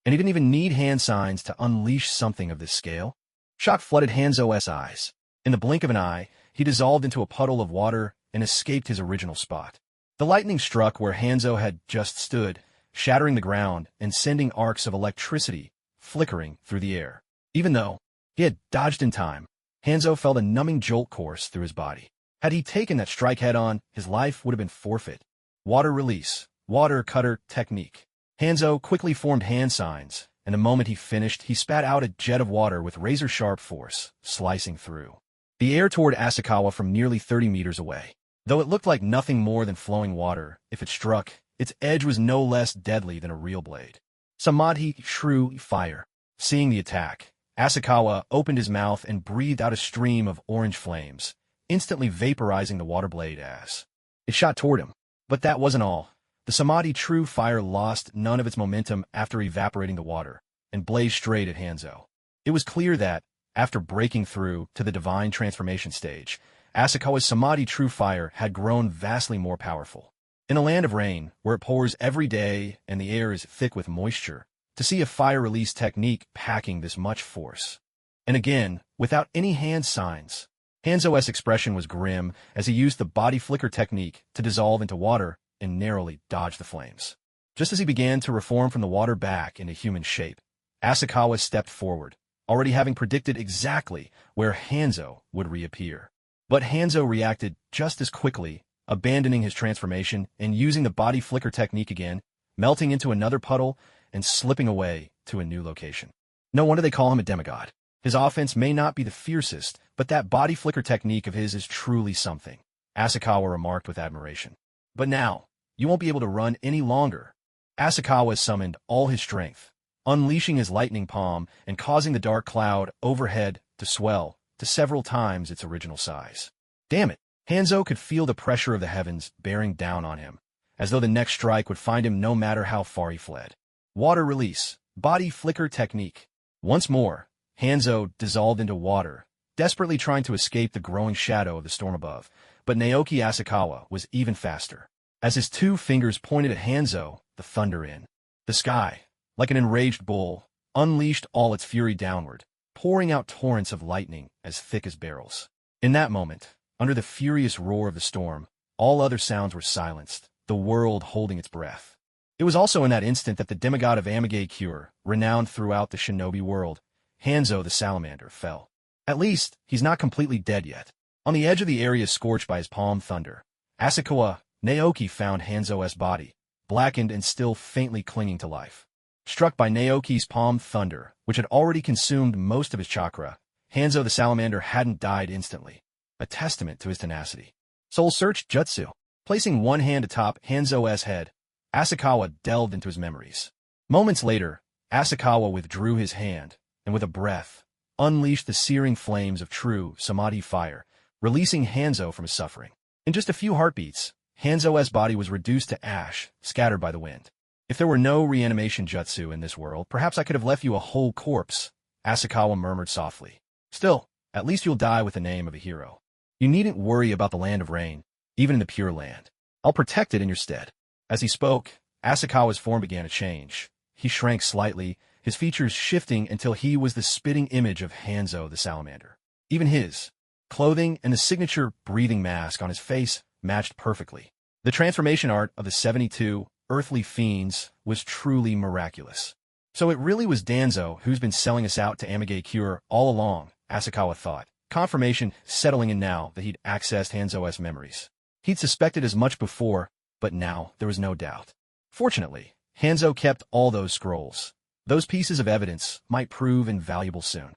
And he didn't even need hand signs to unleash something of this scale. Shock flooded Hanzo's eyes. In the blink of an eye, he dissolved into a puddle of water and escaped his original spot. The lightning struck where Hanzo had just stood, shattering the ground and sending arcs of electricity flickering through the air. Even though he had dodged in time, Hanzo felt a numbing jolt course through his body. Had he taken that strike head-on, his life would have been forfeit. Water release, water cutter technique. Hanzo quickly formed hand signs, and the moment he finished, he spat out a jet of water with razor-sharp force, slicing through the air toward Asakawa from nearly 30 meters away. Though it looked like nothing more than flowing water, if it struck, its edge was no less deadly than a real blade. Samadhi shrew fire. Seeing the attack, Asakawa opened his mouth and breathed out a stream of orange flames, instantly vaporizing the water blade as it shot toward him. But that wasn't all. The Samadhi true fire lost none of its momentum after evaporating the water, and blazed straight at Hanzo. It was clear that, after breaking through to the divine transformation stage, Asakawa's Samadhi true fire had grown vastly more powerful. In a land of rain, where it pours every day and the air is thick with moisture, to see a fire release technique packing this much force. And again, without any hand signs. Hanzo's expression was grim as he used the body flicker technique to dissolve into water and narrowly dodge the flames. Just as he began to reform from the water back into human shape, Asakawa stepped forward, already having predicted exactly where Hanzo would reappear. But Hanzo reacted just as quickly, abandoning his transformation and using the body flicker technique again, melting into another puddle and slipping away to a new location. No wonder they call him a demigod. His offense may not be the fiercest, but that body flicker technique of his is truly something, Asakawa remarked with admiration. But now, you won't be able to run any longer. Asakawa summoned all his strength, unleashing his lightning palm and causing the dark cloud overhead to swell to several times its original size. Damn it! Hanzo could feel the pressure of the heavens bearing down on him, as though the next strike would find him no matter how far he fled. Water release, body flicker technique. Once more, Hanzo dissolved into water, desperately trying to escape the growing shadow of the storm above, but Naoki Asakawa was even faster. As his two fingers pointed at Hanzo, the thunder in the sky, like an enraged bull, unleashed all its fury downward, pouring out torrents of lightning as thick as barrels. In that moment, under the furious roar of the storm, all other sounds were silenced, the world holding its breath. It was also in that instant that the demigod of Amigay-Cure, renowned throughout the shinobi world, Hanzo the Salamander, fell. At least, he's not completely dead yet. On the edge of the area scorched by his palm thunder, Asakawa Naoki found Hanzo's body, blackened and still faintly clinging to life. Struck by Naoki's palm thunder, which had already consumed most of his chakra, Hanzo the Salamander hadn't died instantly, a testament to his tenacity. Soul Search Jutsu. Placing one hand atop Hanzo's head, Asakawa delved into his memories. Moments later, Asakawa withdrew his hand, and with a breath, unleashed the searing flames of true samadhi fire, releasing Hanzo from his suffering. In just a few heartbeats, Hanzo's body was reduced to ash, scattered by the wind. If there were no reanimation jutsu in this world, perhaps I could have left you a whole corpse, Asakawa murmured softly. Still, at least you'll die with the name of a hero. You needn't worry about the land of rain, even in the Pure Land. I'll protect it in your stead. As he spoke, Asakawa's form began to change. He shrank slightly, his features shifting until he was the spitting image of Hanzo the Salamander. Even his clothing and the signature breathing mask on his face matched perfectly. The transformation art of the 72 earthly fiends was truly miraculous. So it really was Danzo who's been selling us out to Amigay-Cure all along, Asakawa thought, confirmation settling in now that he'd accessed Hanzo's memories. He'd suspected as much before, but now there was no doubt. Fortunately, Hanzo kept all those scrolls. Those pieces of evidence might prove invaluable soon.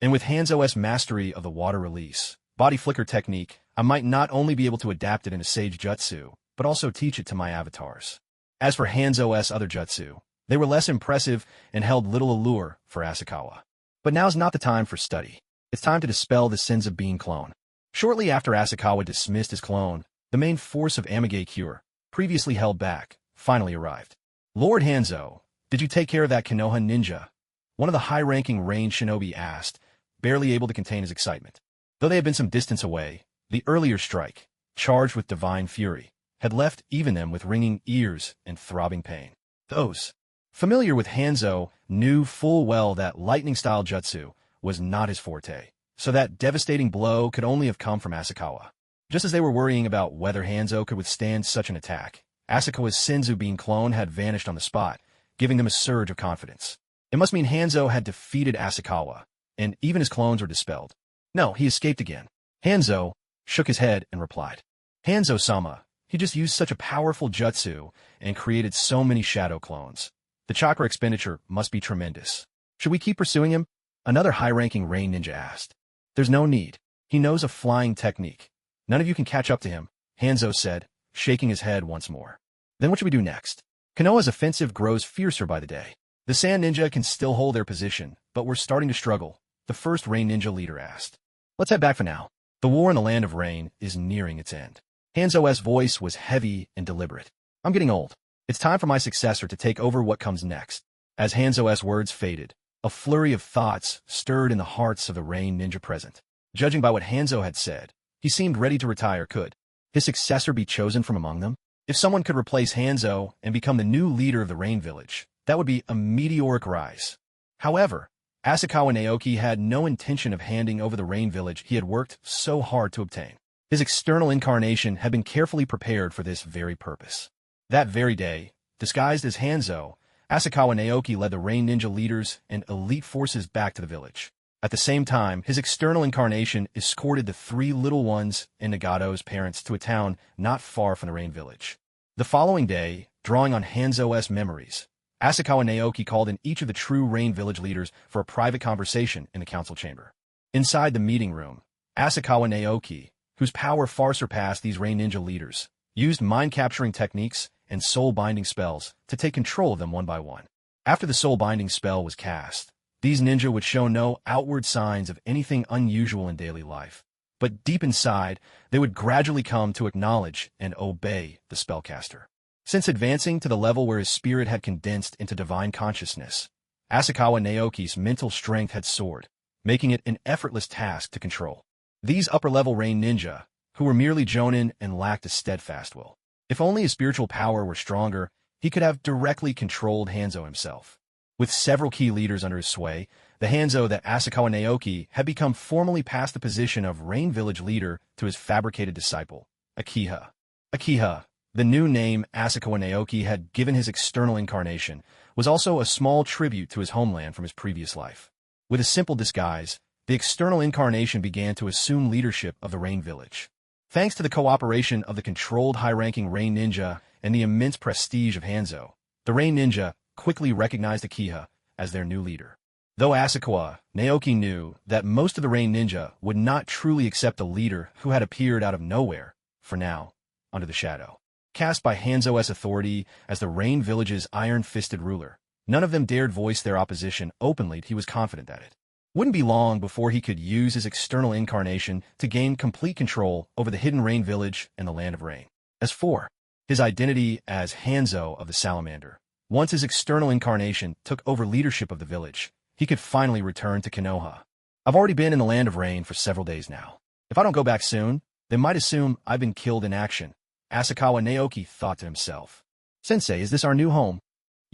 And with Hanzo's mastery of the water release, body flicker technique, I might not only be able to adapt it into Sage Jutsu, but also teach it to my avatars. As for Hanzo's other jutsu, they were less impressive and held little allure for Asakawa. But now's not the time for study. It's time to dispel the sins of being clone. Shortly after Asakawa dismissed his clone, the main force of Amigay-Cure, previously held back, finally arrived. Lord Hanzo, did you take care of that Konoha ninja? One of the high-ranking range shinobi asked, barely able to contain his excitement. Though they had been some distance away, the earlier strike, charged with divine fury, had left even them with ringing ears and throbbing pain. Those familiar with Hanzo knew full well that lightning-style jutsu was not his forte, so that devastating blow could only have come from Asakawa. Just as they were worrying about whether Hanzo could withstand such an attack, Asakawa's Senzu being clone had vanished on the spot, giving them a surge of confidence. It must mean Hanzo had defeated Asakawa, and even his clones were dispelled. No, he escaped again. Hanzo shook his head and replied. Hanzo-sama, he just used such a powerful jutsu and created so many shadow clones. The chakra expenditure must be tremendous. Should we keep pursuing him? Another high-ranking rain ninja asked. There's no need. He knows a flying technique. None of you can catch up to him, Hanzo said, shaking his head once more. Then what should we do next? Konoha's offensive grows fiercer by the day. The Sand Ninja can still hold their position, but we're starting to struggle, the first Rain Ninja leader asked. Let's head back for now. The war in the Land of Rain is nearing its end. Hanzo's voice was heavy and deliberate. I'm getting old. It's time for my successor to take over what comes next. As Hanzo's words faded, a flurry of thoughts stirred in the hearts of the Rain Ninja present. Judging by what Hanzo had said, he seemed ready to retire. Could his successor be chosen from among them? If someone could replace Hanzo and become the new leader of the Rain Village, that would be a meteoric rise. However, Asakawa Naoki had no intention of handing over the Rain Village he had worked so hard to obtain. His external incarnation had been carefully prepared for this very purpose. That very day, disguised as Hanzo, Asakawa Naoki led the Rain Ninja leaders and elite forces back to the village. At the same time, his external incarnation escorted the three little ones and Nagato's parents to a town not far from the Rain Village. The following day, drawing on Hanzo's memories, Asakawa Naoki called in each of the true Rain Village leaders for a private conversation in the council chamber. Inside the meeting room, Asakawa Naoki, whose power far surpassed these Rain Ninja leaders, used mind-capturing techniques and soul-binding spells to take control of them one by one. After the soul-binding spell was cast, these ninja would show no outward signs of anything unusual in daily life. But deep inside, they would gradually come to acknowledge and obey the spellcaster. Since advancing to the level where his spirit had condensed into divine consciousness, Asakawa Naoki's mental strength had soared, making it an effortless task to control. These upper-level rain ninja, who were merely Jonin and lacked a steadfast will. If only his spiritual power were stronger, he could have directly controlled Hanzo himself. With several key leaders under his sway, the Hanzo that Asakawa Naoki had become formally past the position of Rain Village leader to his fabricated disciple, Uchiha. Uchiha, the new name Asakawa Naoki had given his external incarnation, was also a small tribute to his homeland from his previous life. With a simple disguise, the external incarnation began to assume leadership of the Rain Village. Thanks to the cooperation of the controlled high-ranking Rain Ninja and the immense prestige of Hanzo, the Rain Ninja quickly recognized Uchiha as their new leader. Though Asakawa Naoki knew that most of the Rain Ninja would not truly accept a leader who had appeared out of nowhere, for now, under the shadow. Cast by Hanzo's authority as the Rain Village's iron-fisted ruler, none of them dared voice their opposition openly. He was confident that it wouldn't be long before he could use his external incarnation to gain complete control over the hidden Rain Village and the Land of Rain. As for his identity as Hanzo of the Salamander, once his external incarnation took over leadership of the village, he could finally return to Konoha. I've already been in the Land of Rain for several days now. If I don't go back soon, they might assume I've been killed in action, Asakawa Naoki thought to himself. Sensei, is this our new home?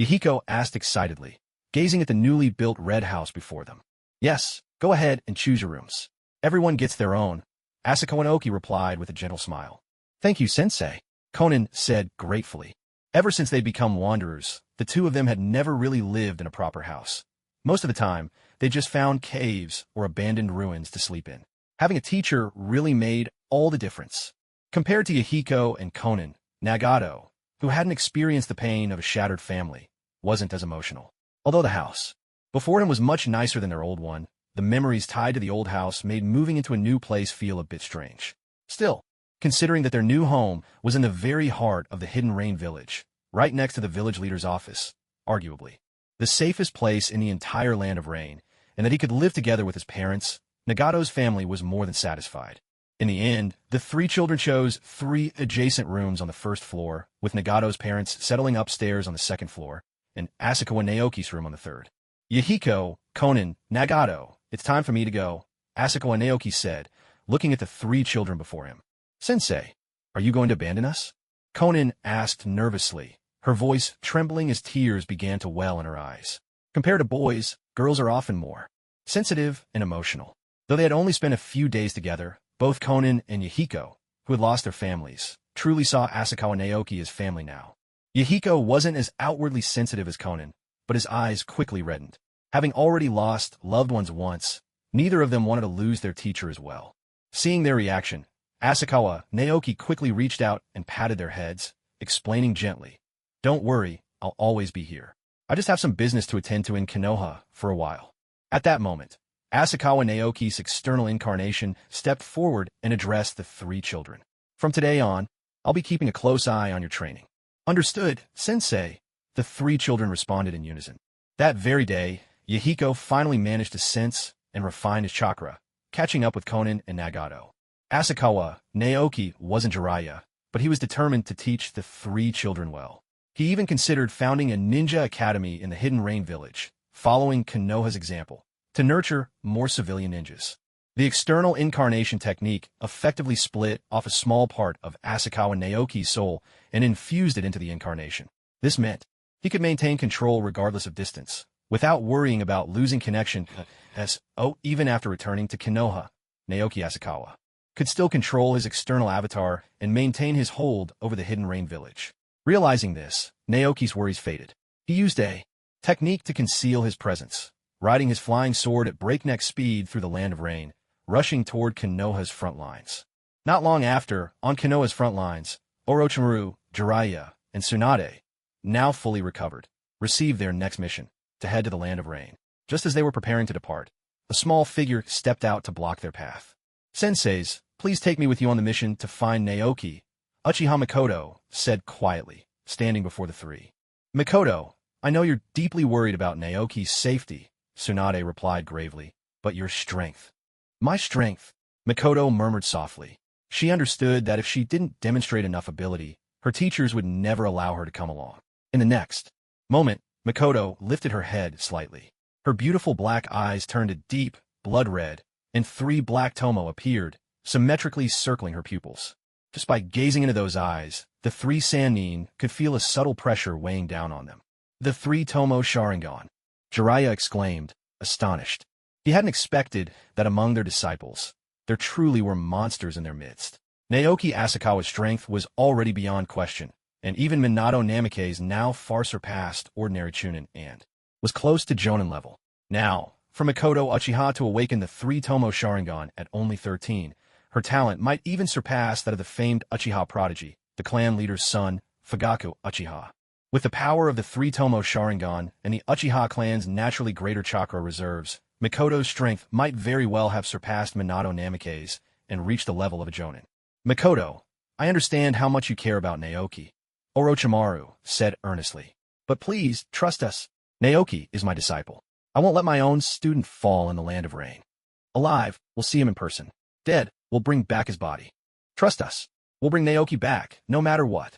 Yahiko asked excitedly, gazing at the newly built red house before them. Yes, go ahead and choose your rooms. Everyone gets their own, Asakawa Naoki replied with a gentle smile. Thank you, Sensei, Conan said gratefully. Ever since they'd become wanderers, the two of them had never really lived in a proper house. Most of the time, they just found caves or abandoned ruins to sleep in. Having a teacher really made all the difference. Compared to Yahiko and Conan, Nagato, who hadn't experienced the pain of a shattered family, wasn't as emotional. Although the house before him was much nicer than their old one, the memories tied to the old house made moving into a new place feel a bit strange. Still, considering that their new home was in the very heart of the hidden Rain Village, right next to the village leader's office, arguably the safest place in the entire Land of Rain, and that he could live together with his parents, Nagato's family was more than satisfied. In the end, the three children chose 3 adjacent rooms on the first floor, with Nagato's parents settling upstairs on the second floor, and Asakawa Naoki's room on the third. Yahiko, Conan, Nagato, it's time for me to go, Asakawa Naoki said, looking at the 3 children before him. Sensei, are you going to abandon us? Conan asked nervously, her voice trembling as tears began to well in her eyes. Compared to boys, girls are often more sensitive and emotional. Though they had only spent a few days together, both Conan and Yahiko, who had lost their families, truly saw Asakawa Naoki as family now. Yahiko wasn't as outwardly sensitive as Conan, but his eyes quickly reddened. Having already lost loved ones once, neither of them wanted to lose their teacher as well. Seeing their reaction, Asakawa Naoki quickly reached out and patted their heads, explaining gently, "Don't worry, I'll always be here. I just have some business to attend to in Konoha for a while." At that moment, Asakawa Naoki's external incarnation stepped forward and addressed the 3 children. "From today on, I'll be keeping a close eye on your training." "Understood, Sensei," the 3 children responded in unison. That very day, Yahiko finally managed to sense and refine his chakra, catching up with Conan and Nagato. Asakawa Naoki wasn't Jiraiya, but he was determined to teach the 3 children well. He even considered founding a ninja academy in the hidden Rain Village, following Konoha's example, to nurture more civilian ninjas. The external incarnation technique effectively split off a small part of Asakawa Naoki's soul and infused it into the incarnation. This meant he could maintain control regardless of distance, without worrying about losing connection even after returning to Konoha. Naoki Asakawa could still control his external avatar and maintain his hold over the hidden Rain Village. Realizing this, Naoki's worries faded. He used a technique to conceal his presence, riding his flying sword at breakneck speed through the Land of Rain, rushing toward Konoha's front lines. Not long after, on Konoha's front lines, Orochimaru, Jiraiya, and Tsunade, now fully recovered, received their next mission, to head to the Land of Rain. Just as they were preparing to depart, a small figure stepped out to block their path. "Senseis, please take me with you on the mission to find Naoki," Uchiha Mikoto said quietly, standing before the 3. Mikoto, I know you're deeply worried about Naoki's safety, Tsunade replied gravely, but your strength. My strength, Mikoto murmured softly. She understood that if she didn't demonstrate enough ability, her teachers would never allow her to come along. In the next moment, Mikoto lifted her head slightly. Her beautiful black eyes turned a deep, blood red, and 3 black tomo appeared, symmetrically circling her pupils. Just by gazing into those eyes, the 3 Sannin could feel a subtle pressure weighing down on them. The 3 tomo Sharingan, Jiraiya exclaimed, astonished. He hadn't expected that among their disciples, there truly were monsters in their midst. Naoki Asakawa's strength was already beyond question, and even Minato Namikaze's now far surpassed ordinary Chunin and was close to Jonin level. Now, for Mikoto Uchiha to awaken the 3 tomo Sharingan at only 13, her talent might even surpass that of the famed Uchiha prodigy, the clan leader's son, Fugaku Uchiha. With the power of the 3 tomo Sharingan and the Uchiha clan's naturally greater chakra reserves, Mikoto's strength might very well have surpassed Minato Namikaze and reached the level of a Jonin. Mikoto, I understand how much you care about Naoki, Orochimaru said earnestly. But please, trust us. Naoki is my disciple. I won't let my own student fall in the land of rain. Alive, we'll see him in person. Dead, we'll bring back his body. Trust us. We'll bring Naoki back, no matter what.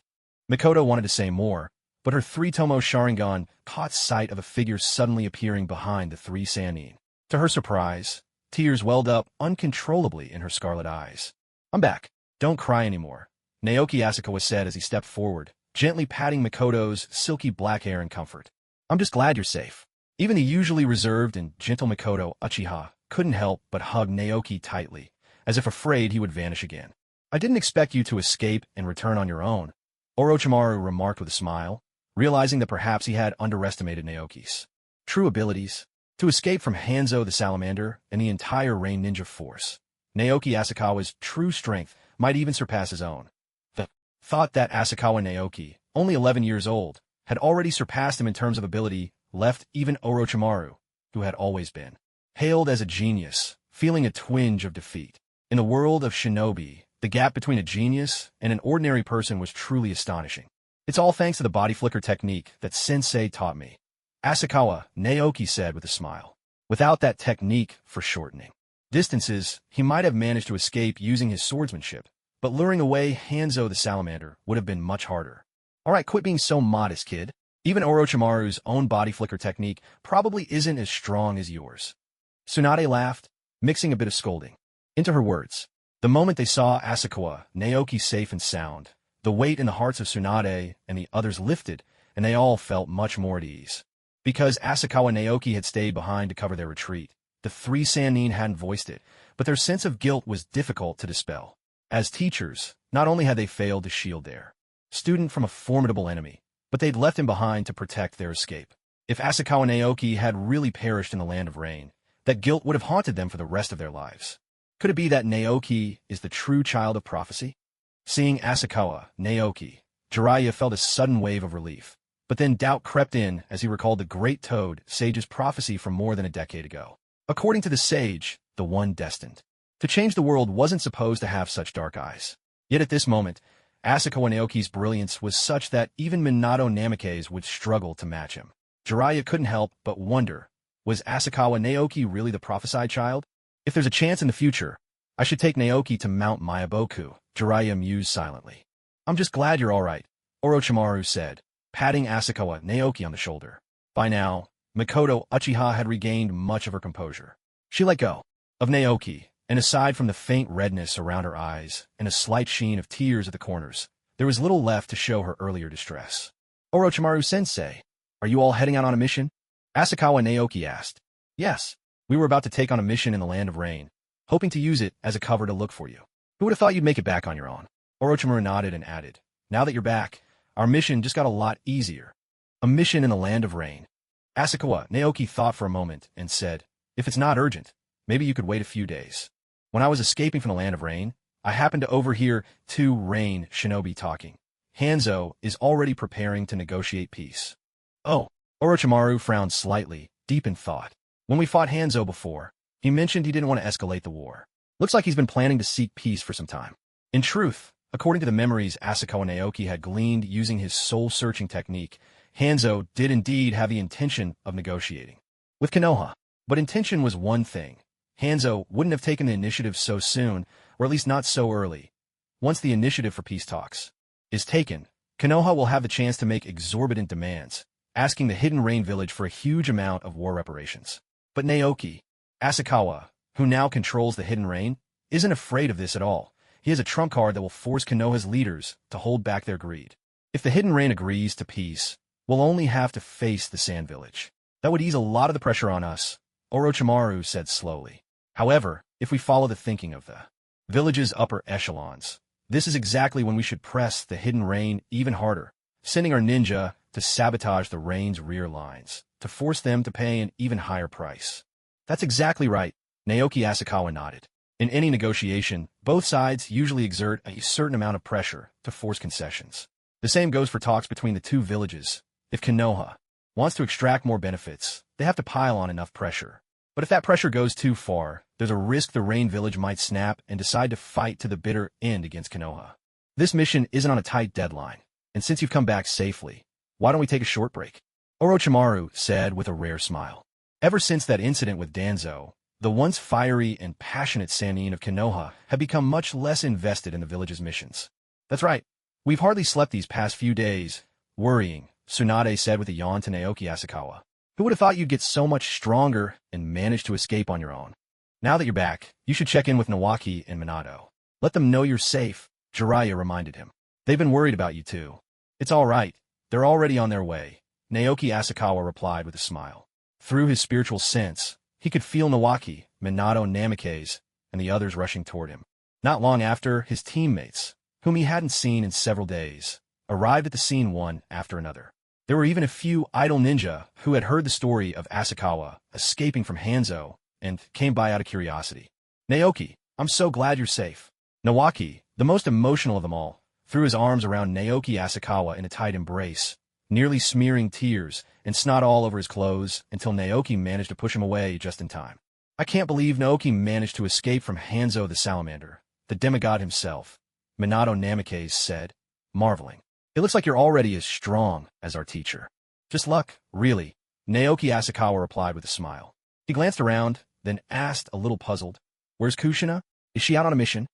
Mikoto wanted to say more, but her 3 tomo Sharingan caught sight of a figure suddenly appearing behind the 3 Sannin. To her surprise, tears welled up uncontrollably in her scarlet eyes. I'm back. Don't cry anymore, Naoki Asakawa said as he stepped forward, gently patting Mikoto's silky black hair in comfort. I'm just glad you're safe. Even the usually reserved and gentle Mikoto Uchiha couldn't help but hug Naoki tightly, as if afraid he would vanish again. I didn't expect you to escape and return on your own, Orochimaru remarked with a smile, realizing that perhaps he had underestimated Naoki's true abilities. To escape from Hanzo the Salamander and the entire Rain Ninja force, Naoki Asakawa's true strength might even surpass his own. The thought that Asakawa Naoki, only 11 years old, had already surpassed him in terms of ability left even Orochimaru, who had always been hailed as a genius, feeling a twinge of defeat. In the world of shinobi, the gap between a genius and an ordinary person was truly astonishing. It's all thanks to the body flicker technique that Sensei taught me, Asakawa Naoki said with a smile. Without that technique for shortening distances, he might have managed to escape using his swordsmanship, but luring away Hanzo the Salamander would have been much harder. All right, quit being so modest, kid. Even Orochimaru's own body flicker technique probably isn't as strong as yours. Tsunade laughed, mixing a bit of scolding into her words. The moment they saw Asakawa Naoki safe and sound, the weight in the hearts of Tsunade and the others lifted, and they all felt much more at ease. Because Asakawa Naoki had stayed behind to cover their retreat, the 3 Sannin hadn't voiced it, but their sense of guilt was difficult to dispel. As teachers, not only had they failed to shield their student from a formidable enemy, but they'd left him behind to protect their escape. If Asakawa Naoki had really perished in the land of rain, that guilt would have haunted them for the rest of their lives. Could it be that Naoki is the true child of prophecy? Seeing Asakawa Naoki, Jiraiya felt a sudden wave of relief. But then doubt crept in as he recalled the great Toad sage's prophecy from more than a decade ago. According to the sage, the one destined to change the world wasn't supposed to have such dark eyes. Yet at this moment, Asakawa Naoki's brilliance was such that even Minato Namikaze would struggle to match him. Jiraiya couldn't help but wonder, was Asakawa Naoki really the prophesied child? If there's a chance in the future, I should take Naoki to Mount Mayaboku, Jiraiya mused silently. I'm just glad you're all right, Orochimaru said, patting Asakawa Naoki on the shoulder. By now, Mikoto Uchiha had regained much of her composure. She let go of Naoki, and aside from the faint redness around her eyes and a slight sheen of tears at the corners, there was little left to show her earlier distress. Orochimaru-sensei, are you all heading out on a mission? Asakawa Naoki asked. Yes, we were about to take on a mission in the Land of Rain, hoping to use it as a cover to look for you. Who would have thought you'd make it back on your own? Orochimaru nodded and added, now that you're back, our mission just got a lot easier. A mission in the Land of Rain. Asakawa Naoki thought for a moment and said, if it's not urgent, maybe you could wait a few days. When I was escaping from the Land of Rain, I happened to overhear 2 Rain shinobi talking. Hanzo is already preparing to negotiate peace. Oh, Orochimaru frowned slightly, deep in thought. When we fought Hanzo before, he mentioned he didn't want to escalate the war. Looks like he's been planning to seek peace for some time. In truth, according to the memories Asakawa Naoki had gleaned using his soul-searching technique, Hanzo did indeed have the intention of negotiating with Konoha. But intention was one thing. Hanzo wouldn't have taken the initiative so soon, or at least not so early. Once the initiative for peace talks is taken, Konoha will have the chance to make exorbitant demands, asking the Hidden Rain village for a huge amount of war reparations. But Naoki, Asakawa, who now controls the Hidden Rain, isn't afraid of this at all. He has a trump card that will force Konoha's leaders to hold back their greed. If the Hidden Rain agrees to peace, we'll only have to face the Sand Village. That would ease a lot of the pressure on us, Orochimaru said slowly. However, if we follow the thinking of the village's upper echelons, this is exactly when we should press the Hidden Rain even harder, sending our ninja to sabotage the Rain's rear lines, to force them to pay an even higher price. That's exactly right, Naoki Asakawa nodded. In any negotiation, both sides usually exert a certain amount of pressure to force concessions. The same goes for talks between the two villages. If Konoha wants to extract more benefits, they have to pile on enough pressure. But if that pressure goes too far, there's a risk the Rain village might snap and decide to fight to the bitter end against Konoha. This mission isn't on a tight deadline, and since you've come back safely, why don't we take a short break? Orochimaru said with a rare smile. Ever since that incident with Danzo, the once fiery and passionate Sannin of Konoha had become much less invested in the village's missions. That's right. We've hardly slept these past few days. Worrying, Tsunade said with a yawn to Naoki Asakawa. Who would have thought you'd get so much stronger and manage to escape on your own? Now that you're back, you should check in with Naoki and Minato. Let them know you're safe, Jiraiya reminded him. They've been worried about you too. It's all right. They're already on their way, Naoki Asakawa replied with a smile. Through his spiritual sense, he could feel Naoki, Minato, Namikaze, and the others rushing toward him. Not long after, his teammates, whom he hadn't seen in several days, arrived at the scene one after another. There were even a few idle ninja who had heard the story of Asakawa escaping from Hanzo and came by out of curiosity. Naoki, I'm so glad you're safe. Naoki, the most emotional of them all, threw his arms around Naoki Asakawa in a tight embrace, nearly smearing tears and snot all over his clothes until Naoki managed to push him away just in time. I can't believe Naoki managed to escape from Hanzo the Salamander, the demigod himself, Minato Namikaze said, marveling. It looks like you're already as strong as our teacher. Just luck, really, Naoki Asakawa replied with a smile. He glanced around, then asked, a little puzzled, Where's Kushina? Is she out on a mission?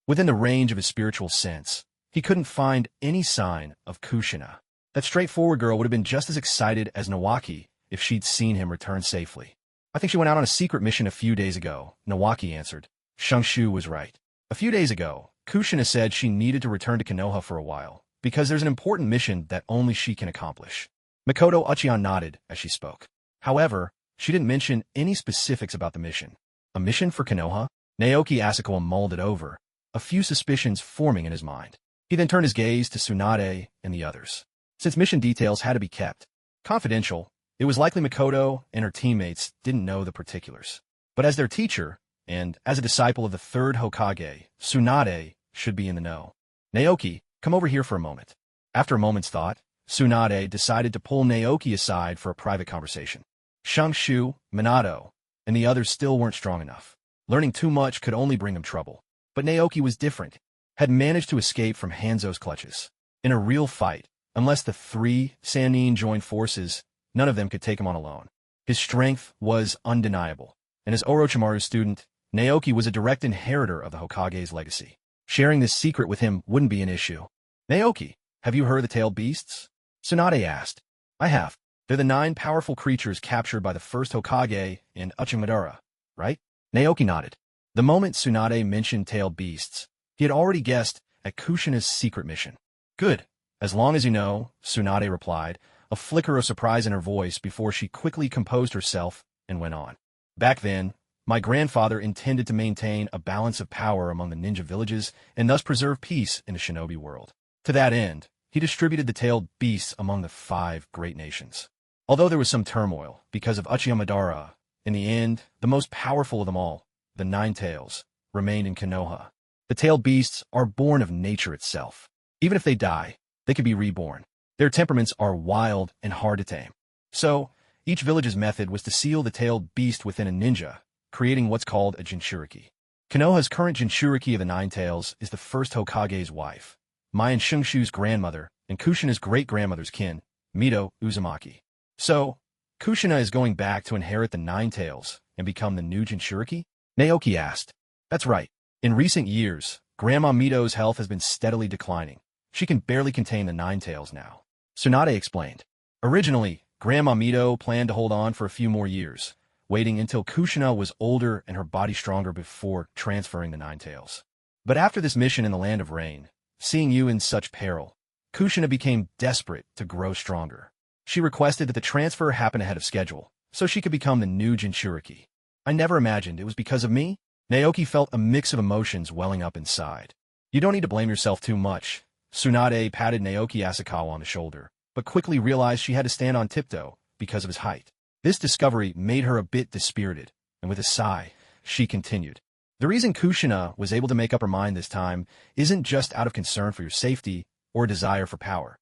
Within the range of his spiritual sense, he couldn't find any sign of Kushina. That straightforward girl would have been just as excited as Naoki if she'd seen him return safely. I think she went out on a secret mission a few days ago, Naoki answered. Shunshu was right. A few days ago, Kushina said she needed to return to Konoha for a while, because there's an important mission that only she can accomplish. Mikoto Uchiha nodded as she spoke. However, she didn't mention any specifics about the mission. A mission for Konoha? Naoki Asakawa mulled it over, a few suspicions forming in his mind. He then turned his gaze to Tsunade and the others. Since mission details had to be kept confidential, it was likely Mikoto and her teammates didn't know the particulars. But as their teacher, and as a disciple of the third Hokage, Tsunade should be in the know. Naoki, come over here for a moment. After a moment's thought, Tsunade decided to pull Naoki aside for a private conversation. Shunshu, Minato, and the others still weren't strong enough. Learning too much could only bring them trouble. But Naoki was different, had managed to escape from Hanzo's clutches. In a real fight, unless the three Sannin joined forces, none of them could take him on alone. His strength was undeniable, and as Orochimaru's student, Naoki was a direct inheritor of the Hokage's legacy. Sharing this secret with him wouldn't be an issue. Naoki, have you heard the tailed beasts? Tsunade asked. I have. They're the 9 powerful creatures captured by the first Hokage in Uchiha, right? Naoki nodded. The moment Tsunade mentioned tailed beasts, he had already guessed at Kushina's secret mission. Good. As long as you know, Tsunade replied, a flicker of surprise in her voice before she quickly composed herself and went on. Back then, my grandfather intended to maintain a balance of power among the ninja villages and thus preserve peace in the shinobi world. To that end, he distributed the tailed beasts among the 5 great nations. Although there was some turmoil because of Uchiha, in the end, the most powerful of them all, the Ninetails, remained in Konoha. The tailed beasts are born of nature itself. Even if they die, they can be reborn. Their temperaments are wild and hard to tame. So, each village's method was to seal the tailed beast within a ninja, creating what's called a Jinchuriki. Konoha's current Jinchuriki of the Ninetails is the first Hokage's wife, Mai and Shunshu's grandmother, and Kushina's great-grandmother's kin, Mito Uzumaki. So, Kushina is going back to inherit the Ninetails and become the new Jinchuriki? Naoki asked. That's right. In recent years, Grandma Mito's health has been steadily declining. She can barely contain the Ninetails now. Tsunade explained. Originally, Grandma Mito planned to hold on for a few more years, waiting until Kushina was older and her body stronger before transferring the Ninetails. But after this mission in the Land of Rain, seeing you in such peril, Kushina became desperate to grow stronger. She requested that the transfer happen ahead of schedule, so she could become the new Jinchuriki. I never imagined it was because of me. Naoki felt a mix of emotions welling up inside. You don't need to blame yourself too much. Tsunade patted Naoki Asakawa on the shoulder, but quickly realized she had to stand on tiptoe because of his height. This discovery made her a bit dispirited, and with a sigh, she continued. The reason Kushina was able to make up her mind this time isn't just out of concern for your safety or a desire for power.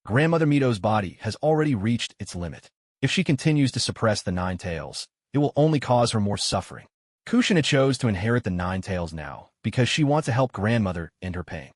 Grandmother Mito's body has already reached its limit. If she continues to suppress the Ninetails, it will only cause her more suffering. Kushina chose to inherit the Ninetails now because she wants to help grandmother end her pain.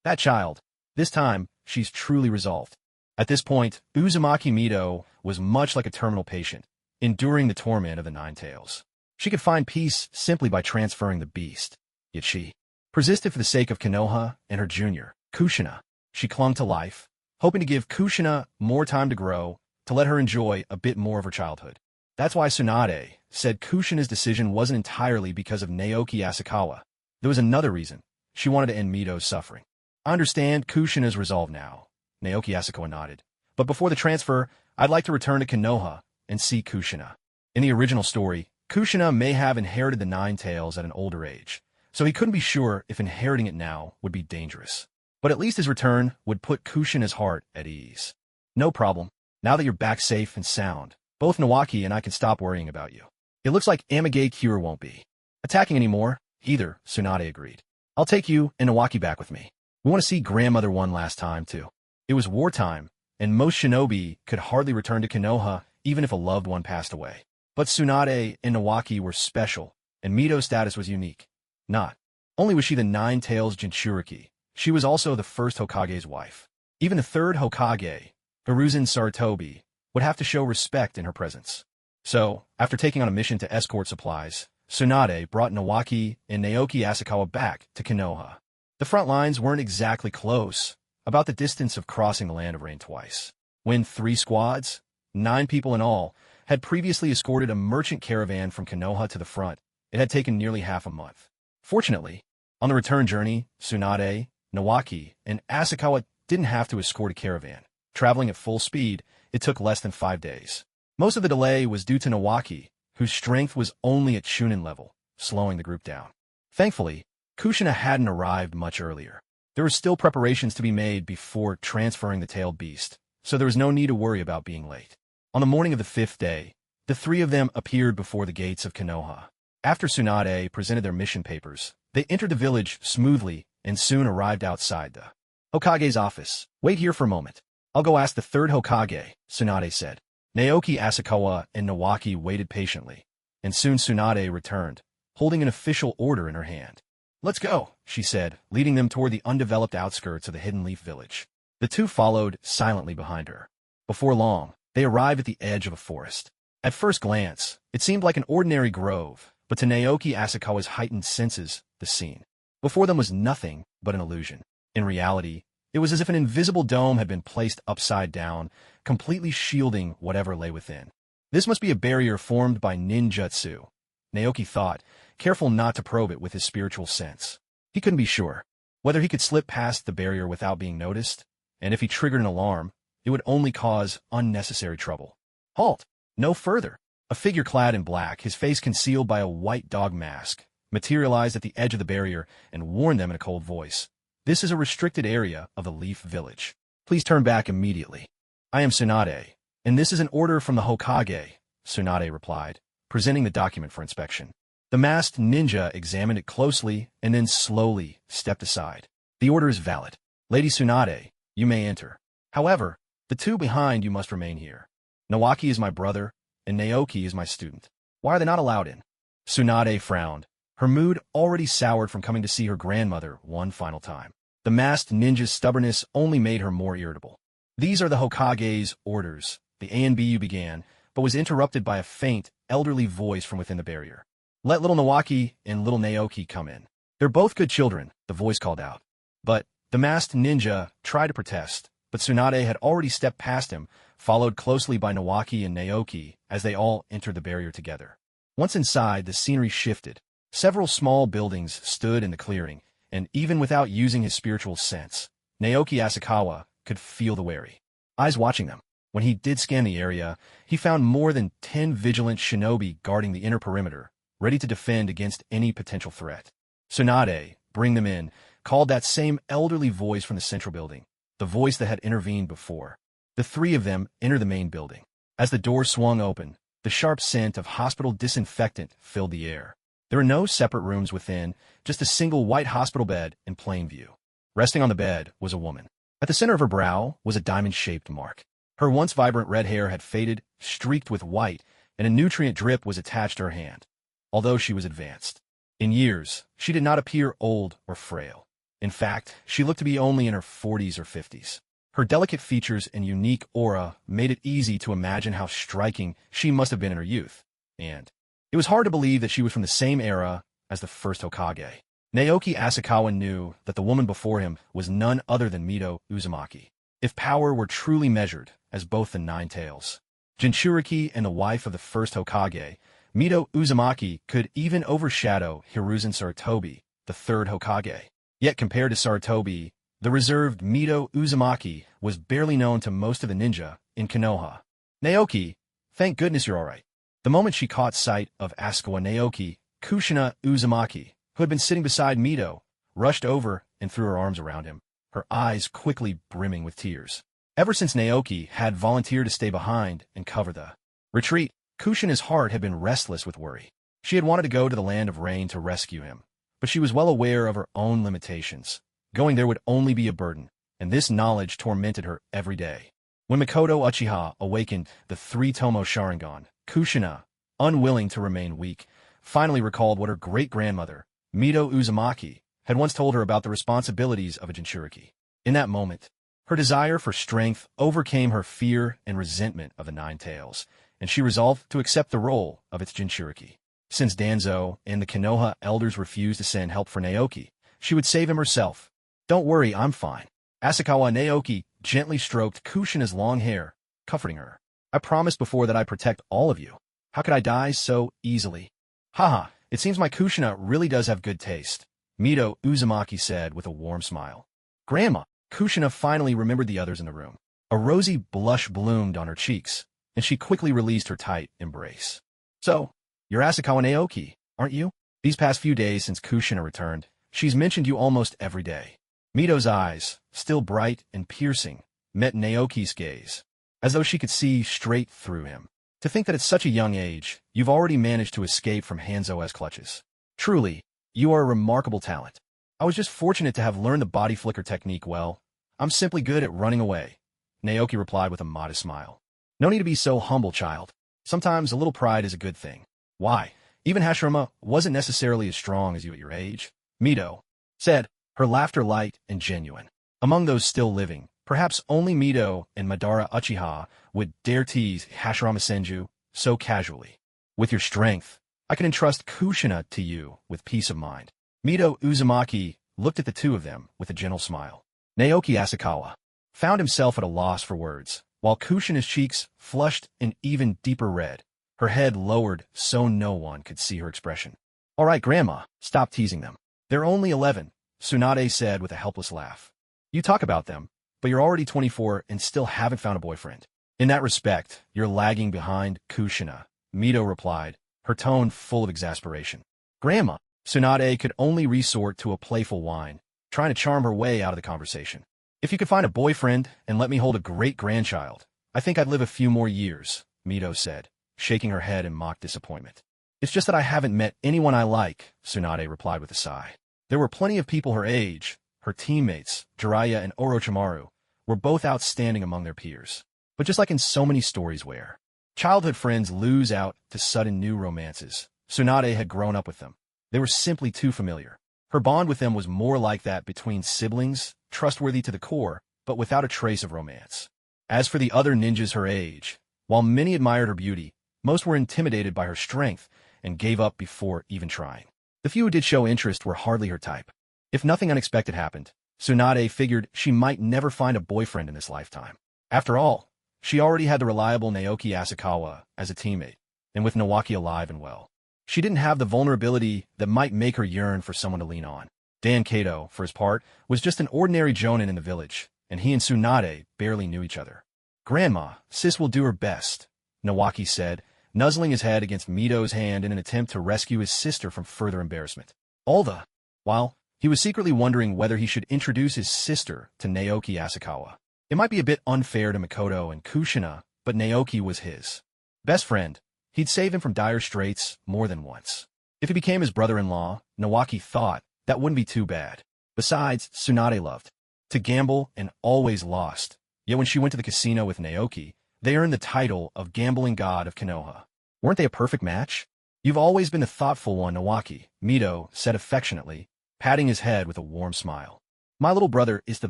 That child, this time, she's truly resolved. At this point, Uzumaki Mito was much like a terminal patient, enduring the torment of the Ninetails. She could find peace simply by transferring the beast. Yet she persisted for the sake of Konoha and her junior, Kushina. She clung to life, hoping to give Kushina more time to grow, to let her enjoy a bit more of her childhood. That's why Tsunade said Kushina's decision wasn't entirely because of Naoki Asakawa. There was another reason. She wanted to end Mito's suffering. I understand Kushina's resolve now. Naoki Asakawa nodded. But before the transfer, I'd like to return to Konoha and see Kushina. In the original story, Kushina may have inherited the Ninetails at an older age, so he couldn't be sure if inheriting it now would be dangerous. But at least his return would put Kushina's heart at ease. No problem. Now that you're back safe and sound, both Naoki and I can stop worrying about you. It looks like Amigate Cure won't be attacking anymore, either, Tsunade agreed. I'll take you and Naoki back with me. We want to see grandmother one last time, too. It was wartime, and most shinobi could hardly return to Konoha even if a loved one passed away. But Tsunade and Naoki were special, and Mito's status was unique. Not only was she the Ninetails Jinchuriki, she was also the first Hokage's wife. Even the third Hokage, Hiruzen Sarutobi, would have to show respect in her presence. So, after taking on a mission to escort supplies, Tsunade brought Naoki and Naoki Asakawa back to Konoha. The front lines weren't exactly close, about the distance of crossing the Land of Rain twice. When 3 squads, 9 people in all, had previously escorted a merchant caravan from Konoha to the front, it had taken nearly half a month. Fortunately, on the return journey, Tsunade, Naoki, and Asakawa didn't have to escort a caravan. Traveling at full speed, it took less than 5 days. Most of the delay was due to Naoki, whose strength was only at Chunin level, slowing the group down. Thankfully, Kushina hadn't arrived much earlier. There were still preparations to be made before transferring the tailed beast, so there was no need to worry about being late. On the morning of the 5th day, the 3 of them appeared before the gates of Konoha. After Tsunade presented their mission papers, they entered the village smoothly and soon arrived outside the Hokage's office. Wait here for a moment. I'll go ask the 3rd Hokage, Tsunade said. Naoki Asakawa and Naoki waited patiently, and soon Tsunade returned, holding an official order in her hand. Let's go, she said, leading them toward the undeveloped outskirts of the Hidden Leaf village. The 2 followed silently behind her. Before long, they arrived at the edge of a forest. At first glance, it seemed like an ordinary grove, but to Naoki Asakawa's heightened senses, the scene before them was nothing but an illusion. In reality, it was as if an invisible dome had been placed upside down, completely shielding whatever lay within. This must be a barrier formed by Ninjutsu, Naoki thought, careful not to probe it with his spiritual sense. He couldn't be sure whether he could slip past the barrier without being noticed, and if he triggered an alarm, it would only cause unnecessary trouble. Halt! No further! A figure clad in black, his face concealed by a white dog mask, materialized at the edge of the barrier and warned them in a cold voice. This is a restricted area of the Leaf Village. Please turn back immediately. I am Tsunade, and this is an order from the Hokage, Tsunade replied, presenting the document for inspection. The masked ninja examined it closely and then slowly stepped aside. The order is valid. Lady Tsunade, you may enter. However, the 2 behind you must remain here. Naoki is my brother, and Naoki is my student. Why are they not allowed in? Tsunade frowned, her mood already soured from coming to see her grandmother one final time. The masked ninja's stubbornness only made her more irritable. These are the Hokage's orders. The ANBU began, but was interrupted by a faint, elderly voice from within the barrier. Let little Naoki and little Naoki come in. They're both good children, the voice called out. But the masked ninja tried to protest, but Tsunade had already stepped past him, followed closely by Naoki and Naoki as they all entered the barrier together. Once inside, the scenery shifted. Several small buildings stood in the clearing, and even without using his spiritual sense, Naoki Asakawa could feel the wary eyes watching them. When he did scan the area, he found more than 10 vigilant shinobi guarding the inner perimeter, ready to defend against any potential threat. Tsunade, bring them in, called that same elderly voice from the central building, the voice that had intervened before. The three of them entered the main building. As the door swung open, the sharp scent of hospital disinfectant filled the air. There were no separate rooms within, just a single white hospital bed in plain view. Resting on the bed was a woman. At the center of her brow was a diamond-shaped mark. Her once vibrant red hair had faded, streaked with white, and a nutrient drip was attached to her hand. Although she was advanced in years, she did not appear old or frail. In fact, she looked to be only in her 40s or 50s. Her delicate features and unique aura made it easy to imagine how striking she must have been in her youth. And it was hard to believe that she was from the same era as the first Hokage. Naoki Asakawa knew that the woman before him was none other than Mito Uzumaki. If power were truly measured as both the Ninetails, Jinchuriki and the wife of the first Hokage, Mito Uzumaki could even overshadow Hiruzen Sarutobi, the third Hokage. Yet compared to Sarutobi, the reserved Mito Uzumaki was barely known to most of the ninja in Konoha. Naoki, thank goodness you're all right. The moment she caught sight of Asakawa, Naoki, Kushina Uzumaki, who had been sitting beside Mito, rushed over and threw her arms around him, her eyes quickly brimming with tears. Ever since Naoki had volunteered to stay behind and cover the retreat, Kushina's heart had been restless with worry. She had wanted to go to the land of rain to rescue him, but she was well aware of her own limitations. Going there would only be a burden, and this knowledge tormented her every day. When Mikoto Uchiha awakened the three-tomo Sharingan, Kushina, unwilling to remain weak, finally recalled what her great-grandmother, Mito Uzumaki, had once told her about the responsibilities of a Jinchuriki. In that moment, her desire for strength overcame her fear and resentment of the Ninetails, and she resolved to accept the role of its Jinchuriki. Since Danzo and the Konoha elders refused to send help for Naoki, she would save him herself. Don't worry, I'm fine. Asakawa Naoki gently stroked Kushina's long hair, comforting her. I promised before that I'd protect all of you. How could I die so easily? Haha, it seems my Kushina really does have good taste, Mito Uzumaki said with a warm smile. Grandma, Kushina finally remembered the others in the room. A rosy blush bloomed on her cheeks, and she quickly released her tight embrace. So, you're Asakawa Naoki, aren't you? These past few days since Kushina returned, she's mentioned you almost every day. Mito's eyes, still bright and piercing, met Naoki's gaze, as though she could see straight through him. To think that at such a young age, you've already managed to escape from Hanzo's clutches. Truly, you are a remarkable talent. I was just fortunate to have learned the body flicker technique well. I'm simply good at running away, Naoki replied with a modest smile. No need to be so humble, child. Sometimes a little pride is a good thing. Why? Even Hashirama wasn't necessarily as strong as you at your age, Mito said, her laughter light and genuine. Among those still living, perhaps only Mito and Madara Uchiha would dare tease Hashirama Senju so casually. With your strength, I can entrust Kushina to you with peace of mind. Mito Uzumaki looked at the two of them with a gentle smile. Naoki Asakawa found himself at a loss for words, while Kushina's cheeks flushed an even deeper red, her head lowered so no one could see her expression. All right, Grandma, stop teasing them. They're only 11, Tsunade said with a helpless laugh. You talk about them, but you're already 24 and still haven't found a boyfriend. In that respect, you're lagging behind Kushina, Mito replied, her tone full of exasperation. Grandma, Tsunade could only resort to a playful whine, trying to charm her way out of the conversation. If you could find a boyfriend and let me hold a great-grandchild, I think I'd live a few more years, Mito said, shaking her head in mock disappointment. It's just that I haven't met anyone I like, Tsunade replied with a sigh. There were plenty of people her age. Her teammates, Jiraiya and Orochimaru, were both outstanding among their peers. But just like in so many stories where childhood friends lose out to sudden new romances, Tsunade had grown up with them. They were simply too familiar. Her bond with them was more like that between siblings, trustworthy to the core, but without a trace of romance. As for the other ninjas her age, while many admired her beauty, most were intimidated by her strength and gave up before even trying. The few who did show interest were hardly her type. If nothing unexpected happened, Tsunade figured she might never find a boyfriend in this lifetime. After all, she already had the reliable Naoki Asakawa as a teammate, and with Naoki alive and well, she didn't have the vulnerability that might make her yearn for someone to lean on. Dan Kato, for his part, was just an ordinary Jonin in the village, and he and Tsunade barely knew each other. "Grandma, sis will do her best," Naoki said, nuzzling his head against Mito's hand in an attempt to rescue his sister from further embarrassment. While he was secretly wondering whether he should introduce his sister to Naoki Asakawa. It might be a bit unfair to Makoto and Kushina, but Naoki was his best friend. He'd save him from dire straits more than once. If he became his brother-in-law, Naoki thought that wouldn't be too bad. Besides, Tsunade loved to gamble and always lost. Yet when she went to the casino with Naoki, they earned the title of gambling god of Konoha. Weren't they a perfect match? "You've always been the thoughtful one, Naoki," Mito said affectionately, patting his head with a warm smile. "My little brother is the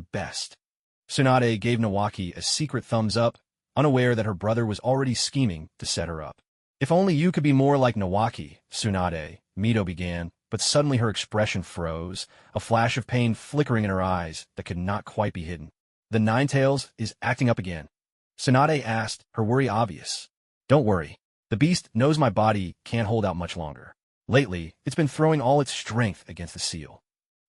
best." Tsunade gave Naoki a secret thumbs up, unaware that her brother was already scheming to set her up. "If only you could be more like Naoki, Tsunade," Mito began, but suddenly her expression froze, a flash of pain flickering in her eyes that could not quite be hidden. "The Ninetails is acting up again," Tsunade asked, her worry obvious. "Don't worry. The beast knows my body can't hold out much longer. Lately, it's been throwing all its strength against the seal."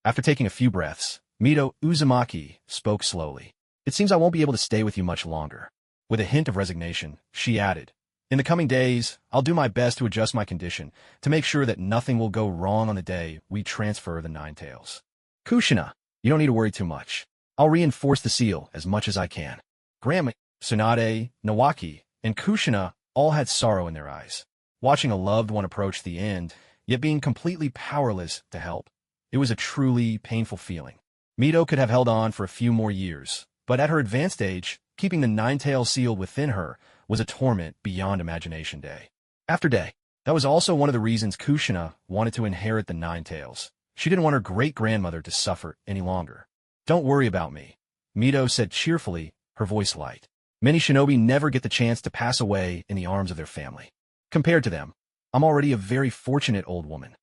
After taking a few breaths, Mito Uzumaki spoke slowly. "It seems I won't be able to stay with you much longer." With a hint of resignation, she added, "In the coming days, I'll do my best to adjust my condition to make sure that nothing will go wrong on the day we transfer the Ninetails. Kushina, you don't need to worry too much. I'll reinforce the seal as much as I can." Grandma, Tsunade, Naoki, and Kushina all had sorrow in their eyes. Watching a loved one approach the end, yet being completely powerless to help, it was a truly painful feeling. Mito could have held on for a few more years, but at her advanced age, keeping the Ninetail seal within her was a torment beyond imagination day after day. That was also one of the reasons Kushina wanted to inherit the Ninetails. She didn't want her great-grandmother to suffer any longer. "Don't worry about me," Mito said cheerfully, her voice light. "Many shinobi never get the chance to pass away in the arms of their family. Compared to them, I'm already a very fortunate old woman.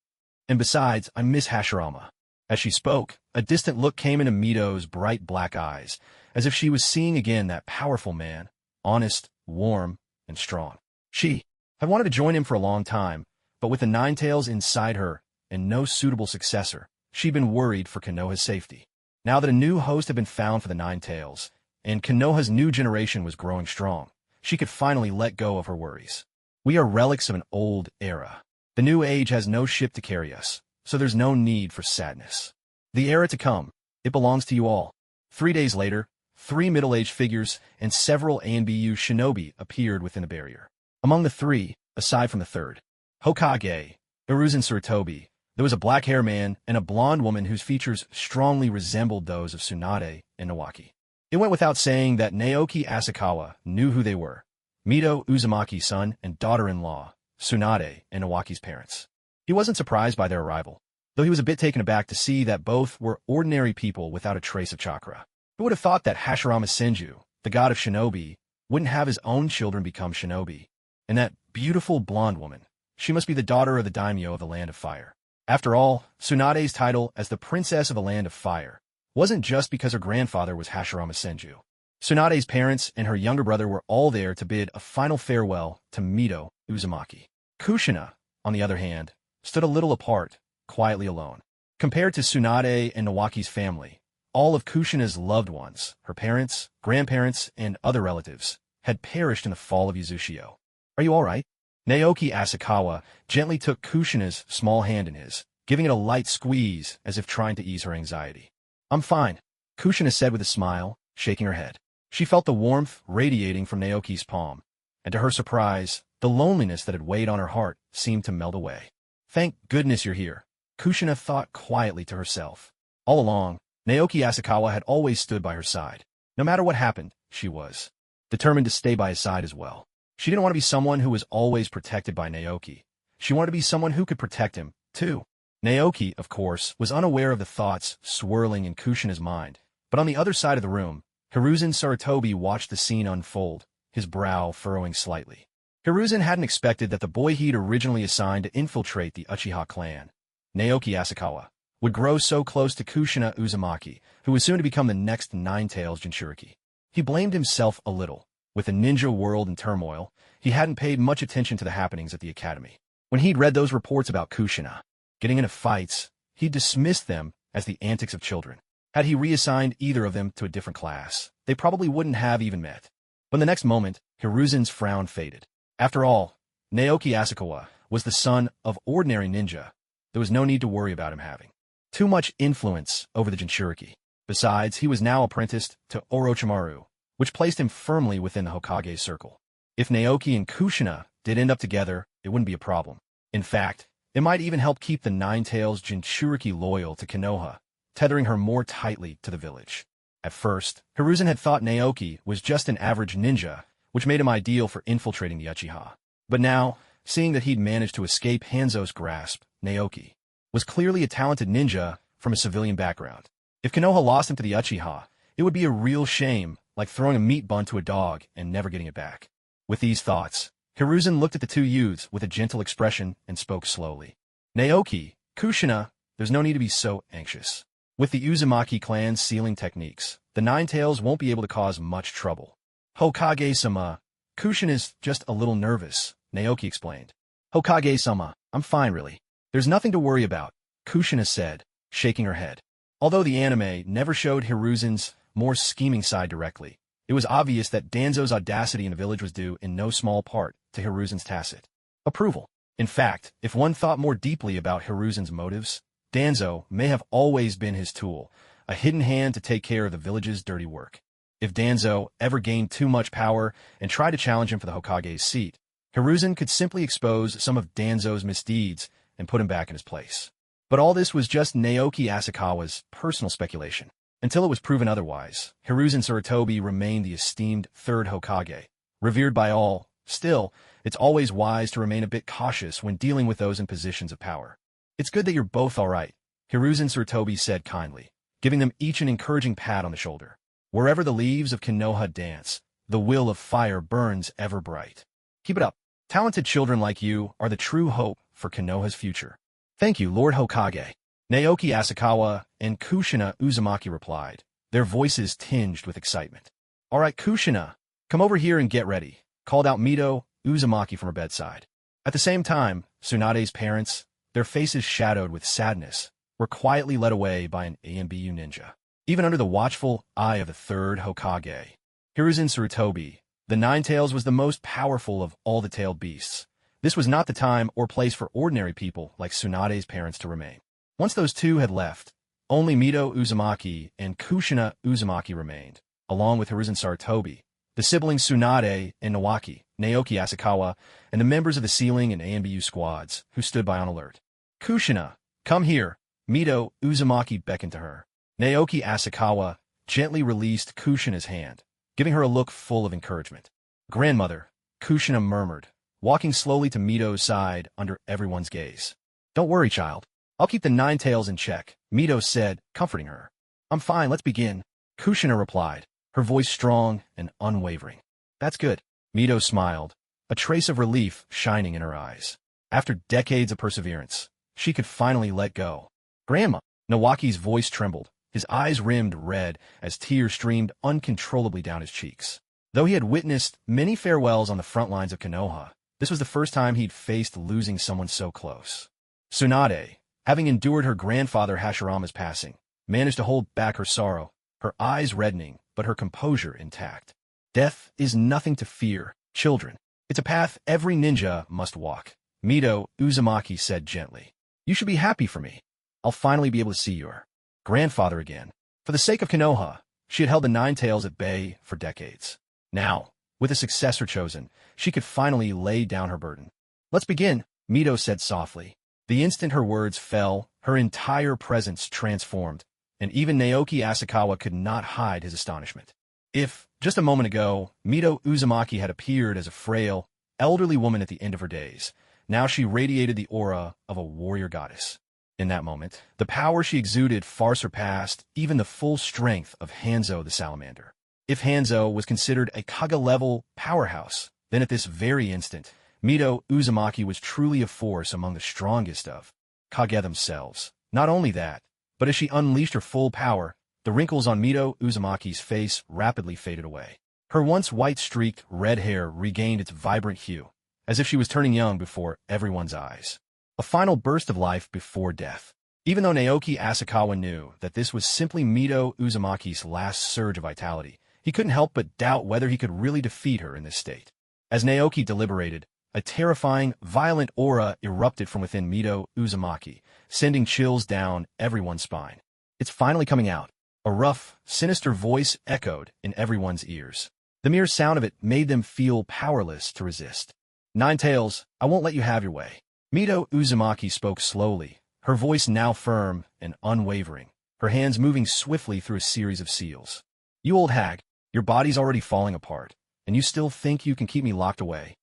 And besides, I miss Hashirama." As she spoke, a distant look came into Mito's bright black eyes, as if she was seeing again that powerful man, honest, warm, and strong. She had wanted to join him for a long time, but with the Ninetails inside her and no suitable successor, she'd been worried for Konoha's safety. Now that a new host had been found for the Ninetails, and Konoha's new generation was growing strong, she could finally let go of her worries. "We are relics of an old era. The new age has no ship to carry us, so there's no need for sadness. The era to come, it belongs to you all." 3 days later, 3 middle-aged figures and several ANBU shinobi appeared within the barrier. Among the 3, aside from the third, Hokage, Iruzen Tsurutobi, there was a black-haired man and a blonde woman whose features strongly resembled those of Tsunade and Naoki. It went without saying that Naoki Asakawa knew who they were: Mito Uzumaki's son and daughter-in-law, Tsunade and Naoki's parents. He wasn't surprised by their arrival, though he was a bit taken aback to see that both were ordinary people without a trace of chakra. Who would have thought that Hashirama Senju, the god of shinobi, wouldn't have his own children become shinobi? And that beautiful blonde woman, she must be the daughter of the daimyo of the Land of Fire. After all, Tsunade's title as the Princess of the Land of Fire wasn't just because her grandfather was Hashirama Senju. Tsunade's parents and her younger brother were all there to bid a final farewell to Mito Uzumaki. Kushina, on the other hand, stood a little apart, quietly alone. Compared to Tsunade and Naoki's family, all of Kushina's loved ones, her parents, grandparents, and other relatives, had perished in the fall of Uzushio. "Are you all right?" Naoki Asakawa gently took Kushina's small hand in his, giving it a light squeeze as if trying to ease her anxiety. "I'm fine," Kushina said with a smile, shaking her head. She felt the warmth radiating from Naoki's palm, and to her surprise, the loneliness that had weighed on her heart seemed to melt away. "Thank goodness you're here," Kushina thought quietly to herself. All along, Naoki Asakawa had always stood by her side. No matter what happened, she was determined to stay by his side as well. She didn't want to be someone who was always protected by Naoki. She wanted to be someone who could protect him, too. Naoki, of course, was unaware of the thoughts swirling in Kushina's mind, but on the other side of the room, Hiruzen Sarutobi watched the scene unfold, his brow furrowing slightly. Hiruzen hadn't expected that the boy he'd originally assigned to infiltrate the Uchiha clan, Naoki Asakawa, would grow so close to Kushina Uzumaki, who was soon to become the next Ninetails Jinchuriki. He blamed himself a little. With the ninja world in turmoil, he hadn't paid much attention to the happenings at the academy. When he'd read those reports about Kushina getting into fights, he dismissed them as the antics of children. Had he reassigned either of them to a different class, they probably wouldn't have even met. But the next moment, Hiruzen's frown faded. After all, Naoki Asakawa was the son of ordinary ninja. There was no need to worry about him having too much influence over the Jinchuriki. Besides, he was now apprenticed to Orochimaru, which placed him firmly within the Hokage's circle. If Naoki and Kushina did end up together, it wouldn't be a problem. In fact, it might even help keep the Ninetails Jinchuriki loyal to Konoha, tethering her more tightly to the village. At first, Hiruzen had thought Naoki was just an average ninja, which made him ideal for infiltrating the Uchiha. But now, seeing that he'd managed to escape Hanzo's grasp, Naoki was clearly a talented ninja from a civilian background. If Konoha lost him to the Uchiha, it would be a real shame, like throwing a meat bun to a dog and never getting it back. With these thoughts, Hiruzen looked at the two youths with a gentle expression and spoke slowly. Naoki, Kushina, there's no need to be so anxious. With the Uzumaki clan's sealing techniques, the Ninetails won't be able to cause much trouble. Hokage-sama, Kushina's just a little nervous, Naoki explained. Hokage-sama, I'm fine really. There's nothing to worry about, Kushina said, shaking her head. Although the anime never showed Hiruzen's more scheming side directly, it was obvious that Danzo's audacity in the village was due in no small part to Hiruzen's tacit approval. In fact, if one thought more deeply about Hiruzen's motives, Danzo may have always been his tool, a hidden hand to take care of the village's dirty work. If Danzo ever gained too much power and tried to challenge him for the Hokage's seat, Hiruzen could simply expose some of Danzo's misdeeds and put him back in his place. But all this was just Naoki Asakawa's personal speculation. Until it was proven otherwise, Hiruzen Sarutobi remained the esteemed third Hokage, revered by all. Still, it's always wise to remain a bit cautious when dealing with those in positions of power. It's good that you're both all right, Hiruzen Sarutobi said kindly, giving them each an encouraging pat on the shoulder. Wherever the leaves of Konoha dance, the will of fire burns ever bright. Keep it up. Talented children like you are the true hope for Konoha's future. Thank you, Lord Hokage. Naoki Asakawa and Kushina Uzumaki replied, their voices tinged with excitement. All right, Kushina, come over here and get ready, called out Mito Uzumaki from her bedside. At the same time, Tsunade's parents, their faces shadowed with sadness, were quietly led away by an AMBU ninja. Even under the watchful eye of the third Hokage, Hiruzen Sarutobi, the Ninetails was the most powerful of all the tailed beasts. This was not the time or place for ordinary people like Tsunade's parents to remain. Once those two had left, only Mito Uzumaki and Kushina Uzumaki remained, along with Hiruzen Sarutobi, the siblings Tsunade and Naoki, Naoki Asakawa, and the members of the Sealing and AMBU squads, who stood by on alert. Kushina, come here, Mito Uzumaki beckoned to her. Naoki Asakawa gently released Kushina's hand, giving her a look full of encouragement. Grandmother, Kushina murmured, walking slowly to Mito's side under everyone's gaze. Don't worry, child. I'll keep the Ninetails in check, Mito said, comforting her. I'm fine, let's begin, Kushina replied, her voice strong and unwavering. That's good, Mito smiled, a trace of relief shining in her eyes. After decades of perseverance, she could finally let go. Grandma, Naoki's voice trembled, his eyes rimmed red as tears streamed uncontrollably down his cheeks. Though he had witnessed many farewells on the front lines of Konoha, this was the first time he'd faced losing someone so close. Tsunade, having endured her grandfather Hashirama's passing, managed to hold back her sorrow, her eyes reddening, but her composure intact. Death is nothing to fear, children. It's a path every ninja must walk, Mito Uzumaki said gently. You should be happy for me. I'll finally be able to see your grandfather again. For the sake of Konoha, she had held the Ninetails at bay for decades. Now, with a successor chosen, she could finally lay down her burden. Let's begin, Mito said softly. The instant her words fell, her entire presence transformed, and even Naoki Asakawa could not hide his astonishment. If, just a moment ago, Mito Uzumaki had appeared as a frail, elderly woman at the end of her days, now she radiated the aura of a warrior goddess. In that moment, the power she exuded far surpassed even the full strength of Hanzo the Salamander. If Hanzo was considered a Kage-level powerhouse, then at this very instant, Mito Uzumaki was truly a force among the strongest of Kage themselves. Not only that, but as she unleashed her full power, the wrinkles on Mito Uzumaki's face rapidly faded away. Her once white-streaked red hair regained its vibrant hue, as if she was turning young before everyone's eyes. A final burst of life before death. Even though Naoki Asakawa knew that this was simply Mito Uzumaki's last surge of vitality, he couldn't help but doubt whether he could really defeat her in this state. As Naoki deliberated, a terrifying, violent aura erupted from within Mito Uzumaki, sending chills down everyone's spine. It's finally coming out. A rough, sinister voice echoed in everyone's ears. The mere sound of it made them feel powerless to resist. Ninetails, I won't let you have your way. Mito Uzumaki spoke slowly, her voice now firm and unwavering, her hands moving swiftly through a series of seals. You old hag, your body's already falling apart, and you still think you can keep me locked away?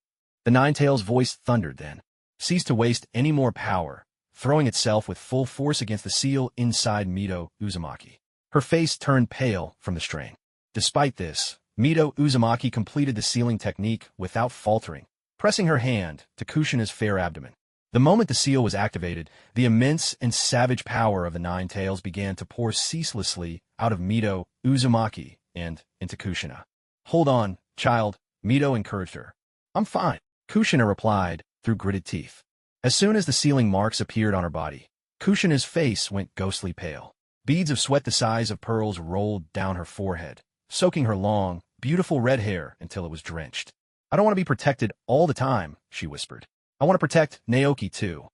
The Ninetails' voice thundered then, ceased to waste any more power, throwing itself with full force against the seal inside Mito Uzumaki. Her face turned pale from the strain. Despite this, Mito Uzumaki completed the sealing technique without faltering, pressing her hand to Kushina's fair abdomen. The moment the seal was activated, the immense and savage power of the Ninetails began to pour ceaselessly out of Mito Uzumaki and into Kushina. Hold on, child, Mito encouraged her. I'm fine, Kushina replied through gritted teeth. As soon as the sealing marks appeared on her body, Kushina's face went ghostly pale. Beads of sweat the size of pearls rolled down her forehead, soaking her long, beautiful red hair until it was drenched. I don't want to be protected all the time, she whispered. I want to protect Naoki too.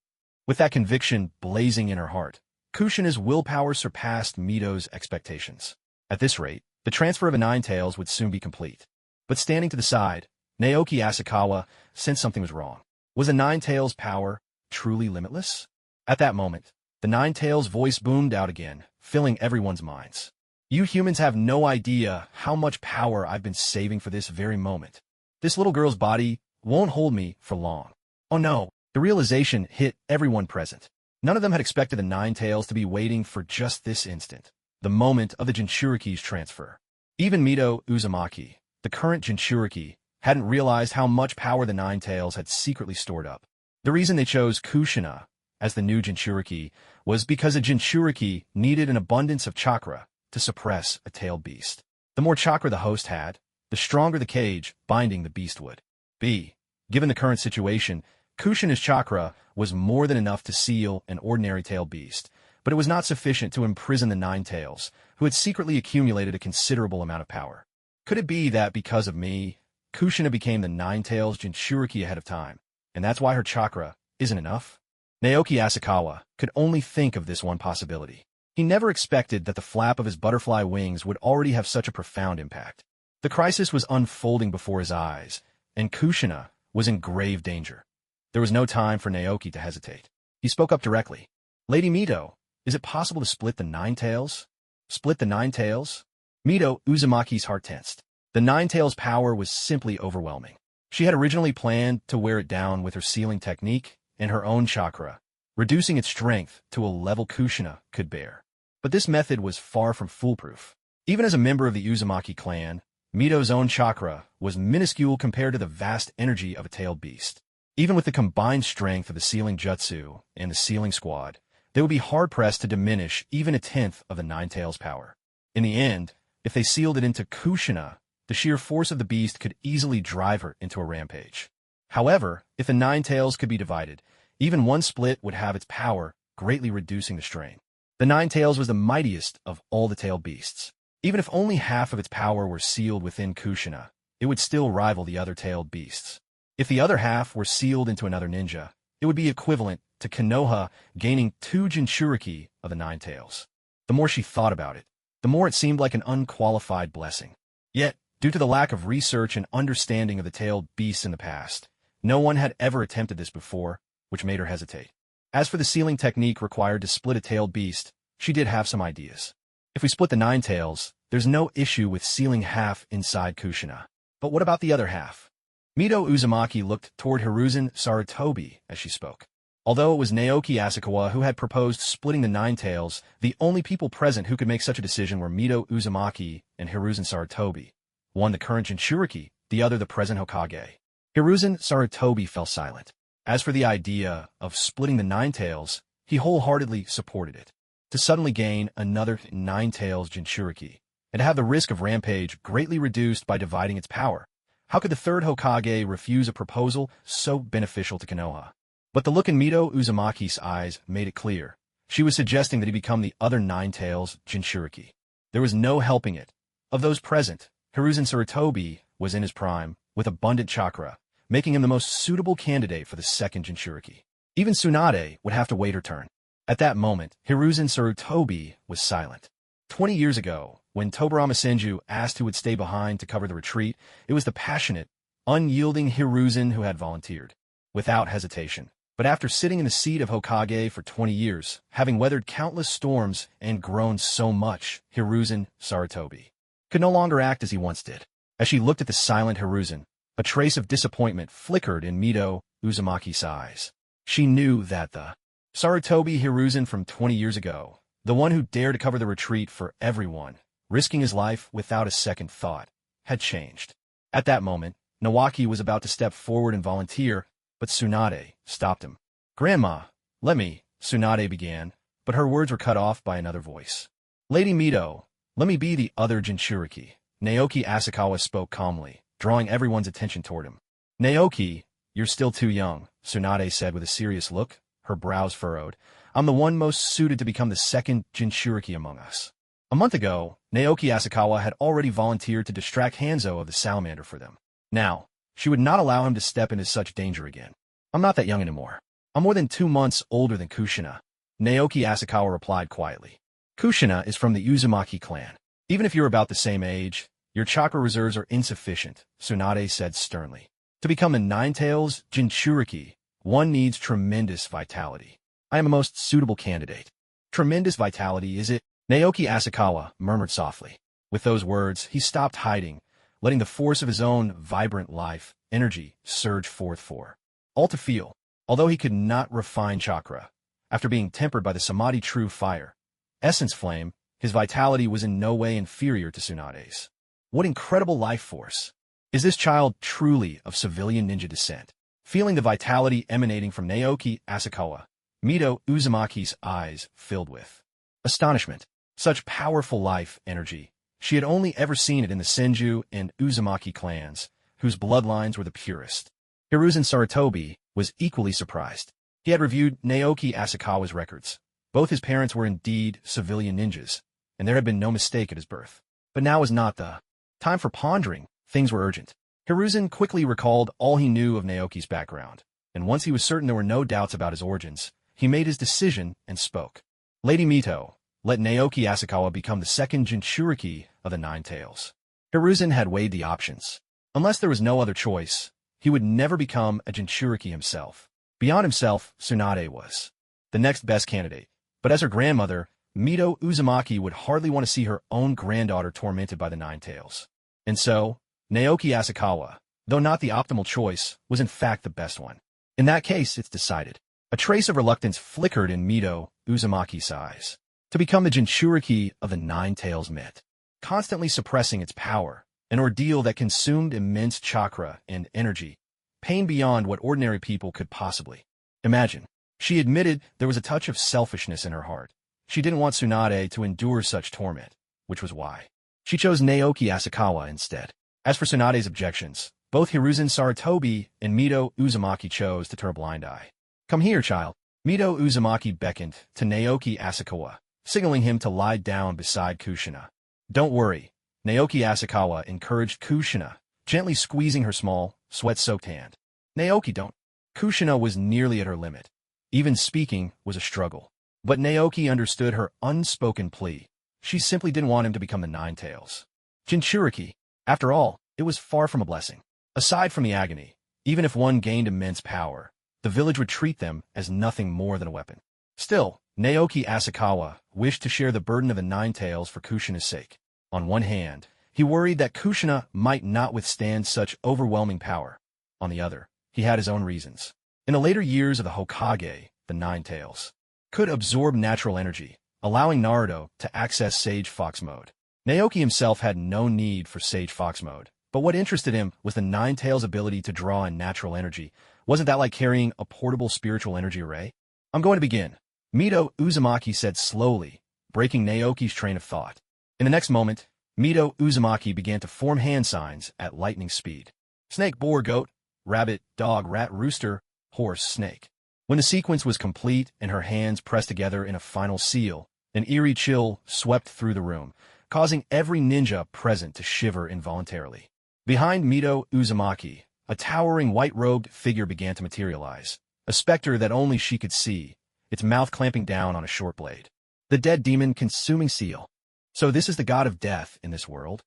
With that conviction blazing in her heart, Kushina's willpower surpassed Mito's expectations. At this rate, the transfer of the Ninetails would soon be complete. But standing to the side, Naoki Asakawa sensed something was wrong. Was the Ninetails' power truly limitless? At that moment, the Ninetails' voice boomed out again, filling everyone's minds. You humans have no idea how much power I've been saving for this very moment. This little girl's body won't hold me for long. Oh no, the realization hit everyone present. None of them had expected the Ninetails to be waiting for just this instant, the moment of the Jinchuriki's transfer. Even Mito Uzumaki, the current Jinchuriki, hadn't realized how much power the Ninetails had secretly stored up. The reason they chose Kushina as the new Jinchuriki was because a Jinchuriki needed an abundance of chakra to suppress a tailed beast. The more chakra the host had, the stronger the cage binding the beast would be. Given the current situation, Kushina's chakra was more than enough to seal an ordinary tailed beast, but it was not sufficient to imprison the Ninetails, who had secretly accumulated a considerable amount of power. Could it be that because of me, Kushina became the Ninetails' Jinchuriki ahead of time, and that's why her chakra isn't enough? Naoki Asakawa could only think of this one possibility. He never expected that the flap of his butterfly wings would already have such a profound impact. The crisis was unfolding before his eyes, and Kushina was in grave danger. There was no time for Naoki to hesitate. He spoke up directly. Lady Mito, is it possible to split the Ninetails? Split the Ninetails? Mito Uzumaki's heart tensed. The Ninetails' power was simply overwhelming. She had originally planned to wear it down with her sealing technique and her own chakra, reducing its strength to a level Kushina could bear. But this method was far from foolproof. Even as a member of the Uzumaki clan, Mito's own chakra was minuscule compared to the vast energy of a tailed beast. Even with the combined strength of the sealing jutsu and the sealing squad, they would be hard-pressed to diminish even a tenth of the Ninetails' power. In the end, if they sealed it into Kushina, the sheer force of the beast could easily drive her into a rampage. However, if the Ninetails could be divided, even one split would have its power, greatly reducing the strain. The Ninetails was the mightiest of all the tailed beasts. Even if only half of its power were sealed within Kushina, it would still rival the other tailed beasts. If the other half were sealed into another ninja, it would be equivalent to Konoha gaining 2 Jinchuriki of the Ninetails. The more she thought about it, the more it seemed like an unqualified blessing. Yet, due to the lack of research and understanding of the tailed beasts in the past, no one had ever attempted this before, which made her hesitate. As for the sealing technique required to split a tailed beast, she did have some ideas. If we split the Ninetails, there's no issue with sealing half inside Kushina. But what about the other half? Mito Uzumaki looked toward Hiruzen Sarutobi as she spoke. Although it was Naoki Asakawa who had proposed splitting the Ninetails, the only people present who could make such a decision were Mito Uzumaki and Hiruzen Sarutobi, one the current Jinchuriki, the other the present Hokage. Hiruzen Sarutobi fell silent. As for the idea of splitting the Ninetails, he wholeheartedly supported it. To suddenly gain another Ninetails Jinchuriki, and to have the risk of rampage greatly reduced by dividing its power. How could the third Hokage refuse a proposal so beneficial to Konoha? But the look in Mito Uzumaki's eyes made it clear. She was suggesting that he become the other Ninetails Jinchuriki. There was no helping it. Of those present, Hiruzen Sarutobi was in his prime, with abundant chakra, making him the most suitable candidate for the second Jinchuriki. Even Tsunade would have to wait her turn. At that moment, Hiruzen Sarutobi was silent. 20 years ago, when Tobirama Senju asked who would stay behind to cover the retreat, it was the passionate, unyielding Hiruzen who had volunteered. Without hesitation. But after sitting in the seat of Hokage for 20 years, having weathered countless storms and grown so much, Hiruzen Sarutobi could no longer act as he once did. As she looked at the silent Hiruzen, a trace of disappointment flickered in Mito Uzumaki's eyes. She knew that the Sarutobi Hiruzen from 20 years ago, the one who dared to cover the retreat for everyone, risking his life without a second thought, had changed. At that moment, Naoki was about to step forward and volunteer, but Tsunade stopped him. "Grandma, let me," Tsunade began, but her words were cut off by another voice. "Lady Mito, let me be the other Jinchuriki." Naoki Asakawa spoke calmly, drawing everyone's attention toward him. "Naoki, you're still too young," Tsunade said with a serious look, her brows furrowed. "I'm the one most suited to become the second Jinchuriki among us." A month ago, Naoki Asakawa had already volunteered to distract Hanzo of the salamander for them. Now, she would not allow him to step into such danger again. "I'm not that young anymore. I'm more than 2 months older than Kushina," Naoki Asakawa replied quietly. "Kushina is from the Uzumaki clan. Even if you're about the same age, your chakra reserves are insufficient," Tsunade said sternly. "To become a Ninetails Jinchuriki, one needs tremendous vitality. I am a most suitable candidate." "Tremendous vitality, is it?" Naoki Asakawa murmured softly. With those words, he stopped hiding, letting the force of his own vibrant life, energy, surge forth for all to feel. Although he could not refine chakra, after being tempered by the Samadhi true fire, essence flame, his vitality was in no way inferior to Tsunade's. What incredible life force! Is this child truly of civilian ninja descent? Feeling the vitality emanating from Naoki Asakawa, Mito Uzumaki's eyes filled with astonishment. Such powerful life energy. She had only ever seen it in the Senju and Uzumaki clans, whose bloodlines were the purest. Hiruzen Sarutobi was equally surprised. He had reviewed Naoki Asakawa's records. Both his parents were indeed civilian ninjas, and there had been no mistake at his birth. But now was not the time for pondering. Things were urgent. Hiruzen quickly recalled all he knew of Naoki's background, and once he was certain there were no doubts about his origins, he made his decision and spoke. "Lady Mito, let Naoki Asakawa become the second Jinchuriki of the Ninetails." Hiruzen had weighed the options. Unless there was no other choice, he would never become a Jinchuriki himself. Beyond himself, Tsunade was the next best candidate. But as her grandmother, Mito Uzumaki would hardly want to see her own granddaughter tormented by the Ninetails. And so, Naoki Asakawa, though not the optimal choice, was in fact the best one. In that case, it's decided. A trace of reluctance flickered in Mito Uzumaki's eyes. To become the Jinchuriki of the Ninetails meant constantly suppressing its power, an ordeal that consumed immense chakra and energy, pain beyond what ordinary people could possibly imagine. She admitted there was a touch of selfishness in her heart. She didn't want Tsunade to endure such torment, which was why she chose Naoki Asakawa instead. As for Tsunade's objections, both Hiruzen Sarutobi and Mito Uzumaki chose to turn a blind eye. "Come here, child." Mito Uzumaki beckoned to Naoki Asakawa, signaling him to lie down beside Kushina. "Don't worry," Naoki Asakawa encouraged Kushina, gently squeezing her small, sweat-soaked hand. "Naoki, don't." Kushina was nearly at her limit. Even speaking was a struggle. But Naoki understood her unspoken plea. She simply didn't want him to become the Ninetails Jinchuriki. After all, it was far from a blessing. Aside from the agony, even if one gained immense power, the village would treat them as nothing more than a weapon. Still, Naoki Asakawa wished to share the burden of the Ninetails for Kushina's sake. On one hand, he worried that Kushina might not withstand such overwhelming power. On the other, he had his own reasons. In the later years of the Hokage, the Ninetails could absorb natural energy, allowing Naruto to access Sage Fox mode. Naoki himself had no need for Sage Fox mode, but what interested him was the Ninetails' ability to draw in natural energy. Wasn't that like carrying a portable spiritual energy array? I'm going to begin, Mito Uzumaki said slowly, breaking Naoki's train of thought. In the next moment, Mito Uzumaki began to form hand signs at lightning speed. Snake, boar, goat, rabbit, dog, rat, rooster, horse, snake. When the sequence was complete and her hands pressed together in a final seal, an eerie chill swept through the room, causing every ninja present to shiver involuntarily. Behind Mito Uzumaki, a towering white-robed figure began to materialize, a specter that only she could see, its mouth clamping down on a short blade. The dead demon consuming seal. So this is the god of death in this world?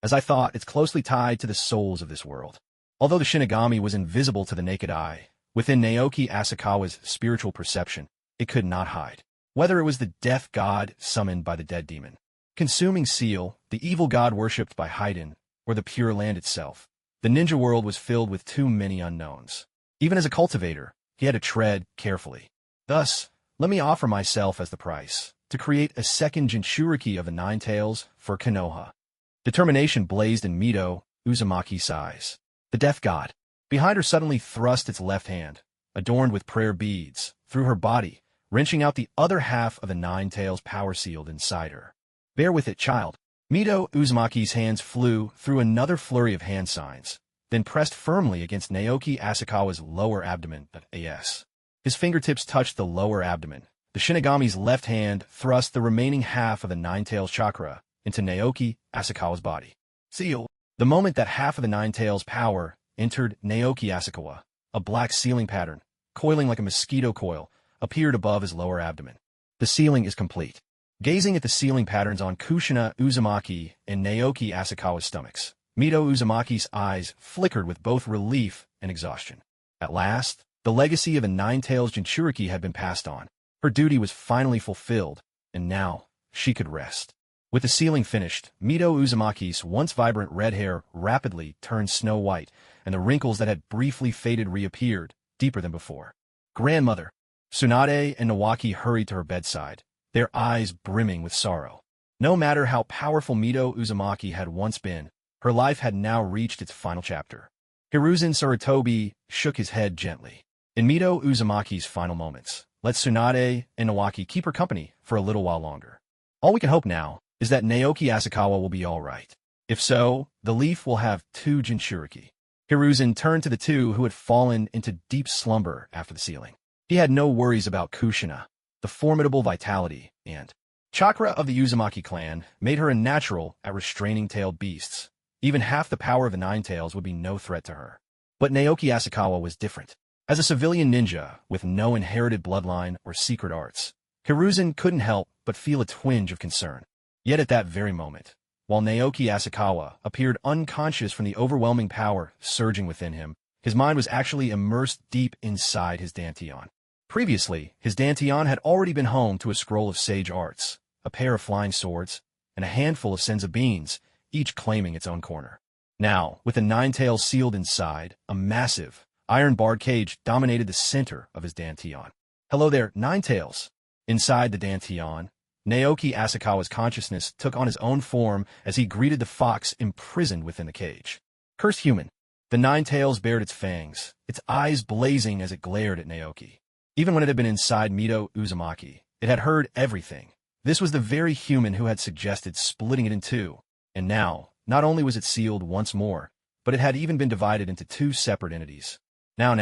As I thought, it's closely tied to the souls of this world. Although the Shinigami was invisible to the naked eye, within Naoki Asakawa's spiritual perception, it could not hide. Whether it was the death god summoned by the dead demon, consuming seal, the evil god worshipped by Haiden, or the pure land itself, the ninja world was filled with too many unknowns. Even as a cultivator, he had to tread carefully. Thus, let me offer myself as the price, to create a second Jinchuriki of the Ninetails for Konoha. Determination blazed in Mito Uzumaki's eyes. The death god. Behind her suddenly thrust its left hand, adorned with prayer beads, through her body, wrenching out the other half of the Ninetails power sealed inside her. Bear with it, child. Mito Uzumaki's hands flew through another flurry of hand signs, then pressed firmly against Naoki Asakawa's lower abdomen. His fingertips touched the lower abdomen. The Shinigami's left hand thrust the remaining half of the Ninetails chakra into Naoki Asakawa's body. Seal. The moment that half of the Ninetails power entered Naoki Asakawa, a black sealing pattern, coiling like a mosquito coil, appeared above his lower abdomen. The sealing is complete. Gazing at the sealing patterns on Kushina Uzumaki and Naoki Asakawa's stomachs, Mito Uzumaki's eyes flickered with both relief and exhaustion. At last, the legacy of the Ninetails Jinchuriki had been passed on. Her duty was finally fulfilled, and now she could rest. With the sealing finished, Mito Uzumaki's once vibrant red hair rapidly turned snow white, and the wrinkles that had briefly faded reappeared, deeper than before. Grandmother! Tsunade and Naoki hurried to her bedside, their eyes brimming with sorrow. No matter how powerful Mito Uzumaki had once been, her life had now reached its final chapter. Hiruzen Sarutobi shook his head gently. In Mito Uzumaki's final moments, let Tsunade and Naoki keep her company for a little while longer. All we can hope now is that Naoki Asakawa will be all right. If so, the Leaf will have 2 Jinchuriki. Hiruzen turned to the two who had fallen into deep slumber after the sealing. He had no worries about Kushina, the formidable vitality and chakra of the Uzumaki clan made her a natural at restraining tailed beasts. Even half the power of the Ninetails would be no threat to her. But Naoki Asakawa was different. As a civilian ninja with no inherited bloodline or secret arts, Hiruzen couldn't help but feel a twinge of concern. Yet at that very moment, while Naoki Asakawa appeared unconscious from the overwhelming power surging within him, his mind was actually immersed deep inside his dantian. Previously, his dantian had already been home to a scroll of sage arts, a pair of flying swords, and a handful of senzu beans, each claiming its own corner. Now, with the Ninetails sealed inside, a massive, iron-barred cage dominated the center of his dantian. Hello there, Ninetails! Inside the dantian, Naoki Asakawa's consciousness took on his own form as he greeted the fox imprisoned within the cage. Cursed human! The Ninetails bared its fangs, its eyes blazing as it glared at Naoki. Even when it had been inside Mito Uzumaki, it had heard everything. This was the very human who had suggested splitting it in two. And now, not only was it sealed once more, but it had even been divided into 2 separate entities. Now,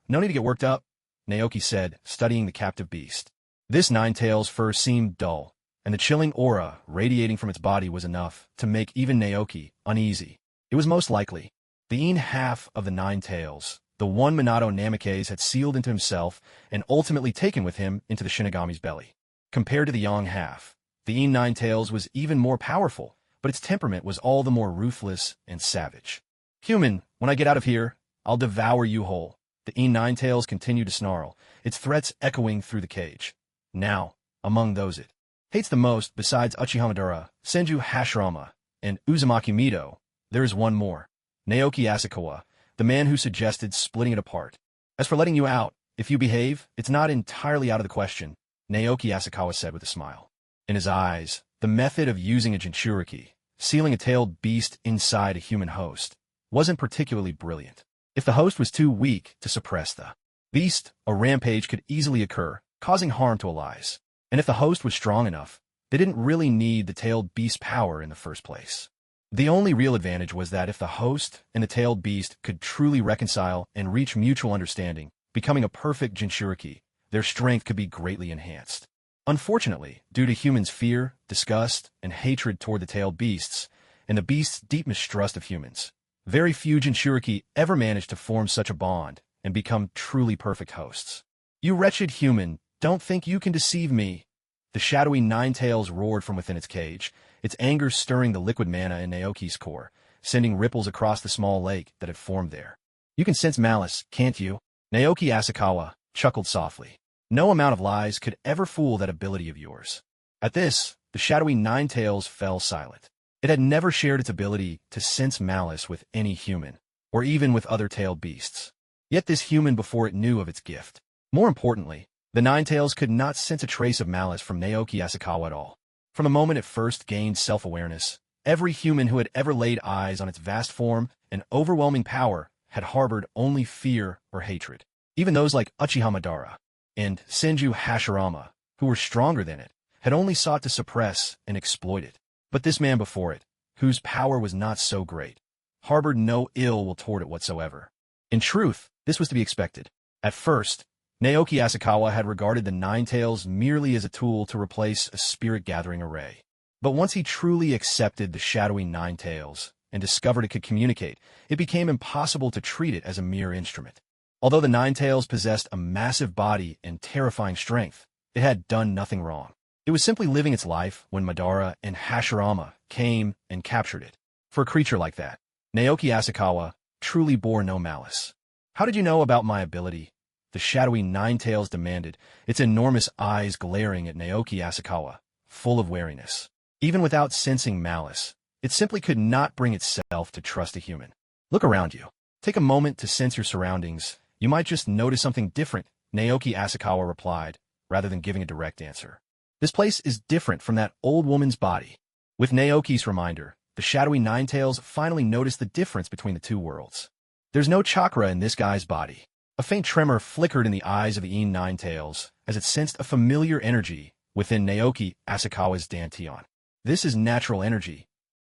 no need to get worked up, Naoki said, studying the captive beast. This Ninetail's fur seemed dull, and the chilling aura radiating from its body was enough to make even Naoki uneasy. It was most likely the een half of the Ninetails, the one Minato Namikaze had sealed into himself and ultimately taken with him into the Shinigami's belly. Compared to the yang half, the een Ninetails was even more powerful, but its temperament was all the more ruthless and savage. Human, when I get out of here, I'll devour you whole. The een Ninetails continued to snarl, its threats echoing through the cage. Now, among those it hates the most, besides Uchiha Madara, Senju Hashirama, and Uzumaki Mito, there is one more. Naoki Asakawa, the man who suggested splitting it apart. As for letting you out, if you behave, it's not entirely out of the question, Naoki Asakawa said with a smile. In his eyes, the method of using a Jinchuriki, sealing a tailed beast inside a human host, wasn't particularly brilliant. If the host was too weak to suppress the beast, a rampage could easily occur, causing harm to allies. And if the host was strong enough, they didn't really need the tailed beast's power in the first place. The only real advantage was that if the host and the tailed beast could truly reconcile and reach mutual understanding, becoming a perfect Jinchuriki, their strength could be greatly enhanced. Unfortunately, due to humans' fear, disgust, and hatred toward the tailed beasts, and the beasts' deep mistrust of humans, very few Jinchuriki ever managed to form such a bond and become truly perfect hosts. "You wretched human, don't think you can deceive me!" The shadowy Ninetails roared from within its cage, its anger stirring the liquid mana in Naoki's core, sending ripples across the small lake that had formed there. "You can sense malice, can't you?" Naoki Asakawa chuckled softly. "No amount of lies could ever fool that ability of yours." At this, the shadowy Ninetails fell silent. It had never shared its ability to sense malice with any human, or even with other tailed beasts. Yet this human before it knew of its gift. More importantly, the Ninetails could not sense a trace of malice from Naoki Asakawa at all. From the moment it first gained self-awareness, every human who had ever laid eyes on its vast form and overwhelming power had harbored only fear or hatred. Even those like Uchiha Madara and Senju Hashirama, who were stronger than it, had only sought to suppress and exploit it. But this man before it, whose power was not so great, harbored no ill will toward it whatsoever. In truth, this was to be expected. At first, Naoki Asakawa had regarded the Ninetails merely as a tool to replace a spirit-gathering array. But once he truly accepted the shadowy Ninetails and discovered it could communicate, it became impossible to treat it as a mere instrument. Although the Ninetails possessed a massive body and terrifying strength, it had done nothing wrong. It was simply living its life when Madara and Hashirama came and captured it. For a creature like that, Naoki Asakawa truly bore no malice. "How did you know about my ability?" the shadowy Ninetails demanded, its enormous eyes glaring at Naoki Asakawa, full of wariness. Even without sensing malice, it simply could not bring itself to trust a human. "Look around you. Take a moment to sense your surroundings. You might just notice something different," Naoki Asakawa replied, rather than giving a direct answer. "This place is different from that old woman's body." With Naoki's reminder, the shadowy Ninetails finally noticed the difference between the two worlds. "There's no chakra in this guy's body." A faint tremor flickered in the eyes of the Ninetails as it sensed a familiar energy within Naoki Asakawa's Dantian. "This is natural energy."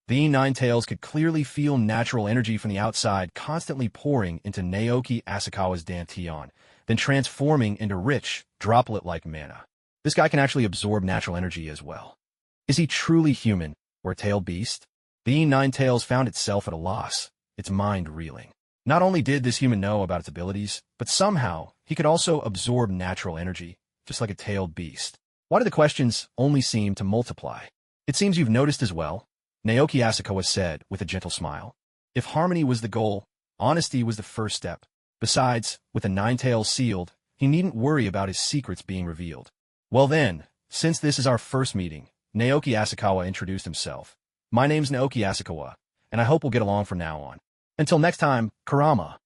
The Ninetails could clearly feel natural energy from the outside constantly pouring into Naoki Asakawa's Dantian, then transforming into rich, droplet-like mana. This guy can actually absorb natural energy as well. Is he truly human, or a tailed beast? The Ninetails found itself at a loss, its mind reeling. Not only did this human know about its abilities, but somehow he could also absorb natural energy, just like a tailed beast. Why do the questions only seem to multiply? "It seems you've noticed as well," Naoki Asakawa said with a gentle smile. "If harmony was the goal, honesty was the first step. Besides, with the Ninetails sealed, he needn't worry about his secrets being revealed." "Well then, since this is our first meeting," Naoki Asakawa introduced himself. "My name's Naoki Asakawa, and I hope we'll get along from now on. Until next time, Kurama."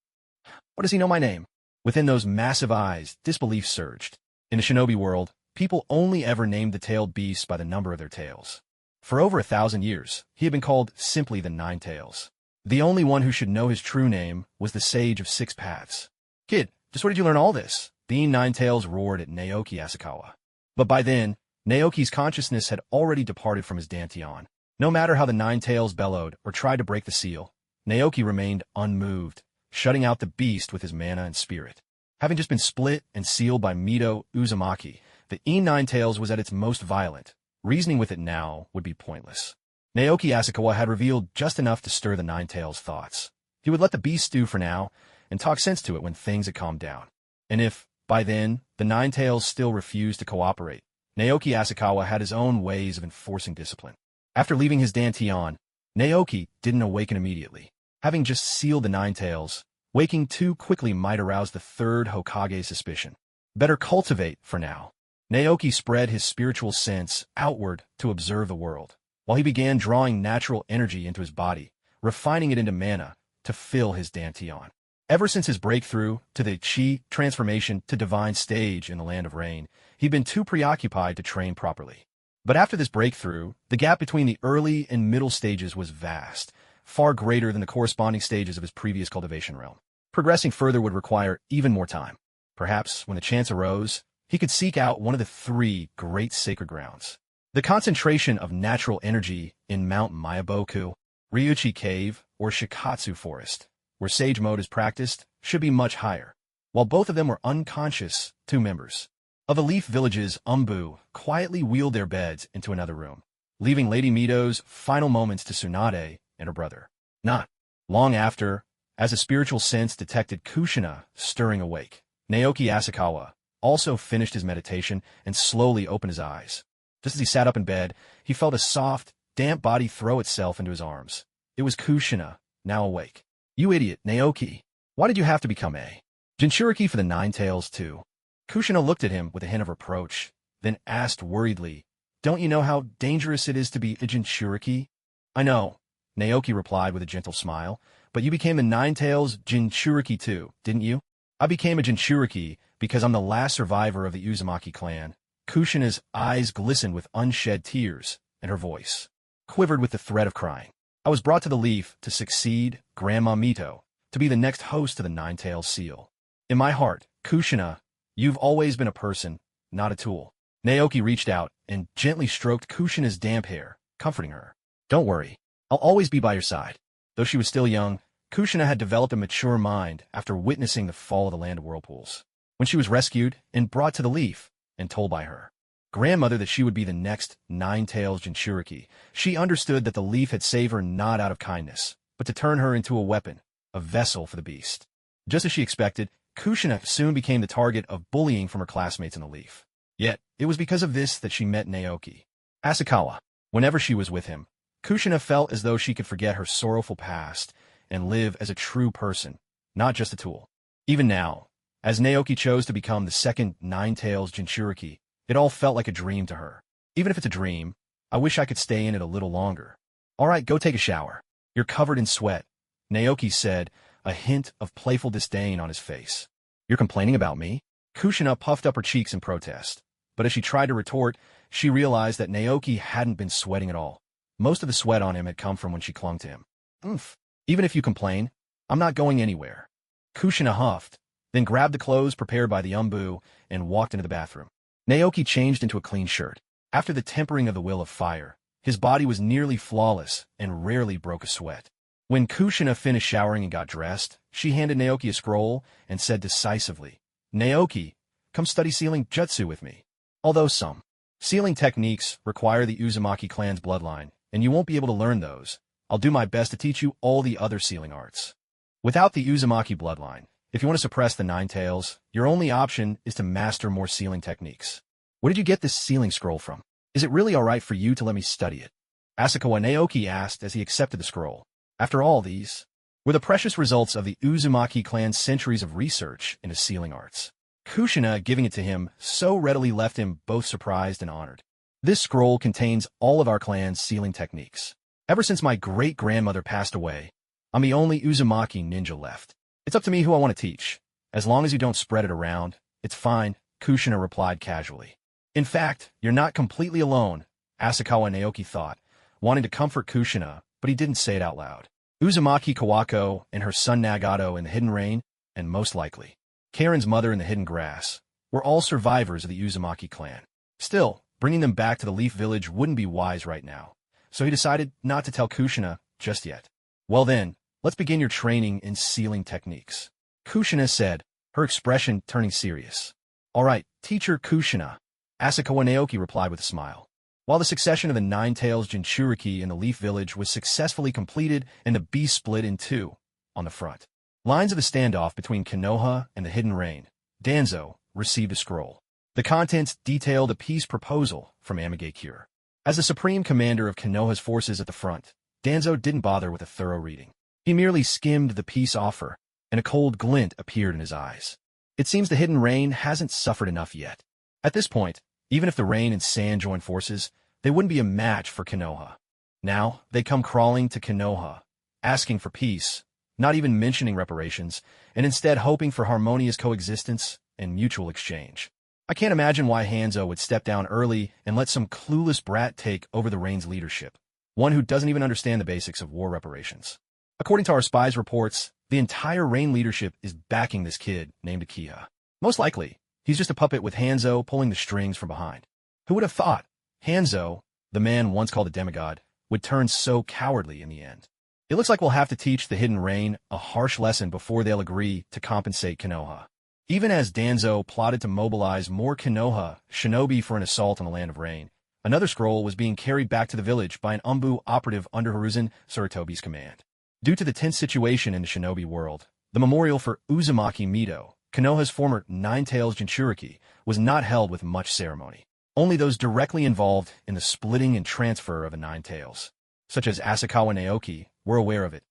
What does he know my name? Within those massive eyes, disbelief surged. In the shinobi world, people only ever named the tailed beasts by the number of their tails. For over 1,000 years, he had been called simply the Ninetails. The only one who should know his true name was the Sage of Six Paths. "Kid, just where did you learn all this?" The Ninetails roared at Naoki Asakawa. But by then, Naoki's consciousness had already departed from his Dantian. No matter how the Ninetails bellowed or tried to break the seal, Naoki remained unmoved, shutting out the beast with his mana and spirit. Having just been split and sealed by Mito Uzumaki, the Ninetails was at its most violent. Reasoning with it now would be pointless. Naoki Asakawa had revealed just enough to stir the Ninetails' thoughts. He would let the beast stew for now, and talk sense to it when things had calmed down. And if, by then, the Ninetails still refused to cooperate, Naoki Asakawa had his own ways of enforcing discipline. After leaving his Dantian, Naoki didn't awaken immediately. Having just sealed the Ninetails, waking too quickly might arouse the third Hokage's suspicion. Better cultivate for now. Naoki spread his spiritual sense outward to observe the world, while he began drawing natural energy into his body, refining it into mana to fill his Dantian. Ever since his breakthrough to the Chi transformation to divine stage in the Land of Rain, he'd been too preoccupied to train properly. But after this breakthrough, the gap between the early and middle stages was vast, far greater than the corresponding stages of his previous cultivation realm. Progressing further would require even more time. Perhaps, when the chance arose, he could seek out one of the three great sacred grounds. The concentration of natural energy in Mount Mayaboku, Ryuchi Cave, or Shikatsu Forest, where sage mode is practiced, should be much higher. While both of them were unconscious, two members of the Leaf Village's Umbu quietly wheeled their beds into another room, leaving Lady Mito's final moments to Tsunade and her brother. Not long after, as a spiritual sense detected Kushina stirring awake, Naoki Asakawa also finished his meditation and slowly opened his eyes. Just as he sat up in bed, he felt a soft, damp body throw itself into his arms. It was Kushina, now awake. "You idiot, Naoki. Why did you have to become a Jinchuriki for the Ninetails, too?" Kushina looked at him with a hint of reproach, then asked worriedly, "Don't you know how dangerous it is to be a Jinchuriki?" "I know," Naoki replied with a gentle smile, "but you became the Ninetails Jinchuriki too, didn't you?" "I became a Jinchuriki because I'm the last survivor of the Uzumaki clan." Kushina's eyes glistened with unshed tears, and her voice quivered with the threat of crying. "I was brought to the Leaf to succeed Grandma Mito, to be the next host to the Ninetails seal. In my heart, Kushina, you've always been a person, not a tool." Naoki reached out and gently stroked Kushina's damp hair, comforting her. "Don't worry. I'll always be by your side." Though she was still young, Kushina had developed a mature mind after witnessing the fall of the Land of Whirlpools. When she was rescued and brought to the Leaf, and told by her grandmother that she would be the next Ninetails Jinchuriki, she understood that the Leaf had saved her not out of kindness, but to turn her into a weapon, a vessel for the beast. Just as she expected, Kushina soon became the target of bullying from her classmates in the Leaf. Yet, it was because of this that she met Naoki Asakawa. Whenever she was with him, Kushina felt as though she could forget her sorrowful past and live as a true person, not just a tool. Even now, as Naoki chose to become the second Ninetails Jinchuriki, it all felt like a dream to her. Even if it's a dream, I wish I could stay in it a little longer. "All right, go take a shower. You're covered in sweat," Naoki said, a hint of playful disdain on his face. "You're complaining about me?" Kushina puffed up her cheeks in protest, but as she tried to retort, she realized that Naoki hadn't been sweating at all. Most of the sweat on him had come from when she clung to him. "Oomph. Even if you complain, I'm not going anywhere." Kushina huffed, then grabbed the clothes prepared by the Umbu and walked into the bathroom. Naoki changed into a clean shirt. After the tempering of the will of fire, his body was nearly flawless and rarely broke a sweat. When Kushina finished showering and got dressed, she handed Naoki a scroll and said decisively, "Naoki, come study sealing jutsu with me. Although some sealing techniques require the Uzumaki clan's bloodline, and you won't be able to learn those, I'll do my best to teach you all the other sealing arts. Without the Uzumaki bloodline, if you want to suppress the Ninetails, your only option is to master more sealing techniques. Where did you get this sealing scroll from? Is it really all right for you to let me study it?" Asakawa Naoki asked as he accepted the scroll. After all, these were the precious results of the Uzumaki clan's centuries of research into sealing arts. Kushina giving it to him so readily left him both surprised and honored. "This scroll contains all of our clan's sealing techniques. Ever since my great-grandmother passed away, I'm the only Uzumaki ninja left. It's up to me who I want to teach. As long as you don't spread it around, it's fine," Kushina replied casually. "In fact, you're not completely alone," Asakawa Naoki thought, wanting to comfort Kushina, but he didn't say it out loud. Uzumaki Kawako and her son Nagato in the Hidden Rain, and most likely Karen's mother in the Hidden Grass, were all survivors of the Uzumaki clan. Still, bringing them back to the Leaf Village wouldn't be wise right now, so he decided not to tell Kushina just yet. "Well then, let's begin your training in sealing techniques," Kushina said, her expression turning serious. "All right, teacher Kushina," Asakawa Naoki replied with a smile. While the succession of the Ninetails Jinchuriki in the Leaf Village was successfully completed and the beast split in two, on the front lines of the standoff between Konoha and the Hidden Rain, Danzo received a scroll. The contents detailed a peace proposal from Amigakure. As the supreme commander of Konoha's forces at the front, Danzo didn't bother with a thorough reading. He merely skimmed the peace offer, and a cold glint appeared in his eyes. It seems the Hidden Rain hasn't suffered enough yet. At this point, even if the rain and sand joined forces, they wouldn't be a match for Konoha. Now, they come crawling to Konoha, asking for peace, not even mentioning reparations, and instead hoping for harmonious coexistence and mutual exchange. I can't imagine why Hanzo would step down early and let some clueless brat take over the Reign's leadership, one who doesn't even understand the basics of war reparations. According to our spies' reports, the entire Reign leadership is backing this kid named Uchiha. Most likely, he's just a puppet with Hanzo pulling the strings from behind. Who would have thought Hanzo, the man once called a demigod, would turn so cowardly in the end? It looks like we'll have to teach the Hidden Reign a harsh lesson before they'll agree to compensate Konoha. Even as Danzo plotted to mobilize more Konoha shinobi for an assault on the Land of Rain, another scroll was being carried back to the village by an Umbu operative under Hiruzen Sarutobi's command. Due to the tense situation in the shinobi world, the memorial for Uzumaki Mito, Konoha's former Ninetails Jinchuriki, was not held with much ceremony. Only those directly involved in the splitting and transfer of the Ninetails, such as Asakawa Naoki, were aware of it.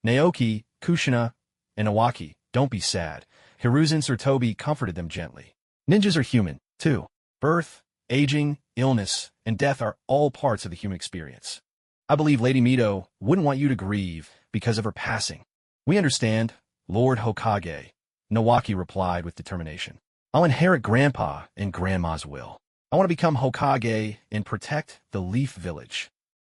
Naoki, Kushina, and Naoki, don't be sad. Hiruzen Sarutobi comforted them gently. Ninjas are human, too. Birth, aging, illness, and death are all parts of the human experience. I believe Lady Mito wouldn't want you to grieve because of her passing. We understand, Lord Hokage, Naoki replied with determination. I'll inherit Grandpa and Grandma's will. I want to become Hokage and protect the Leaf Village.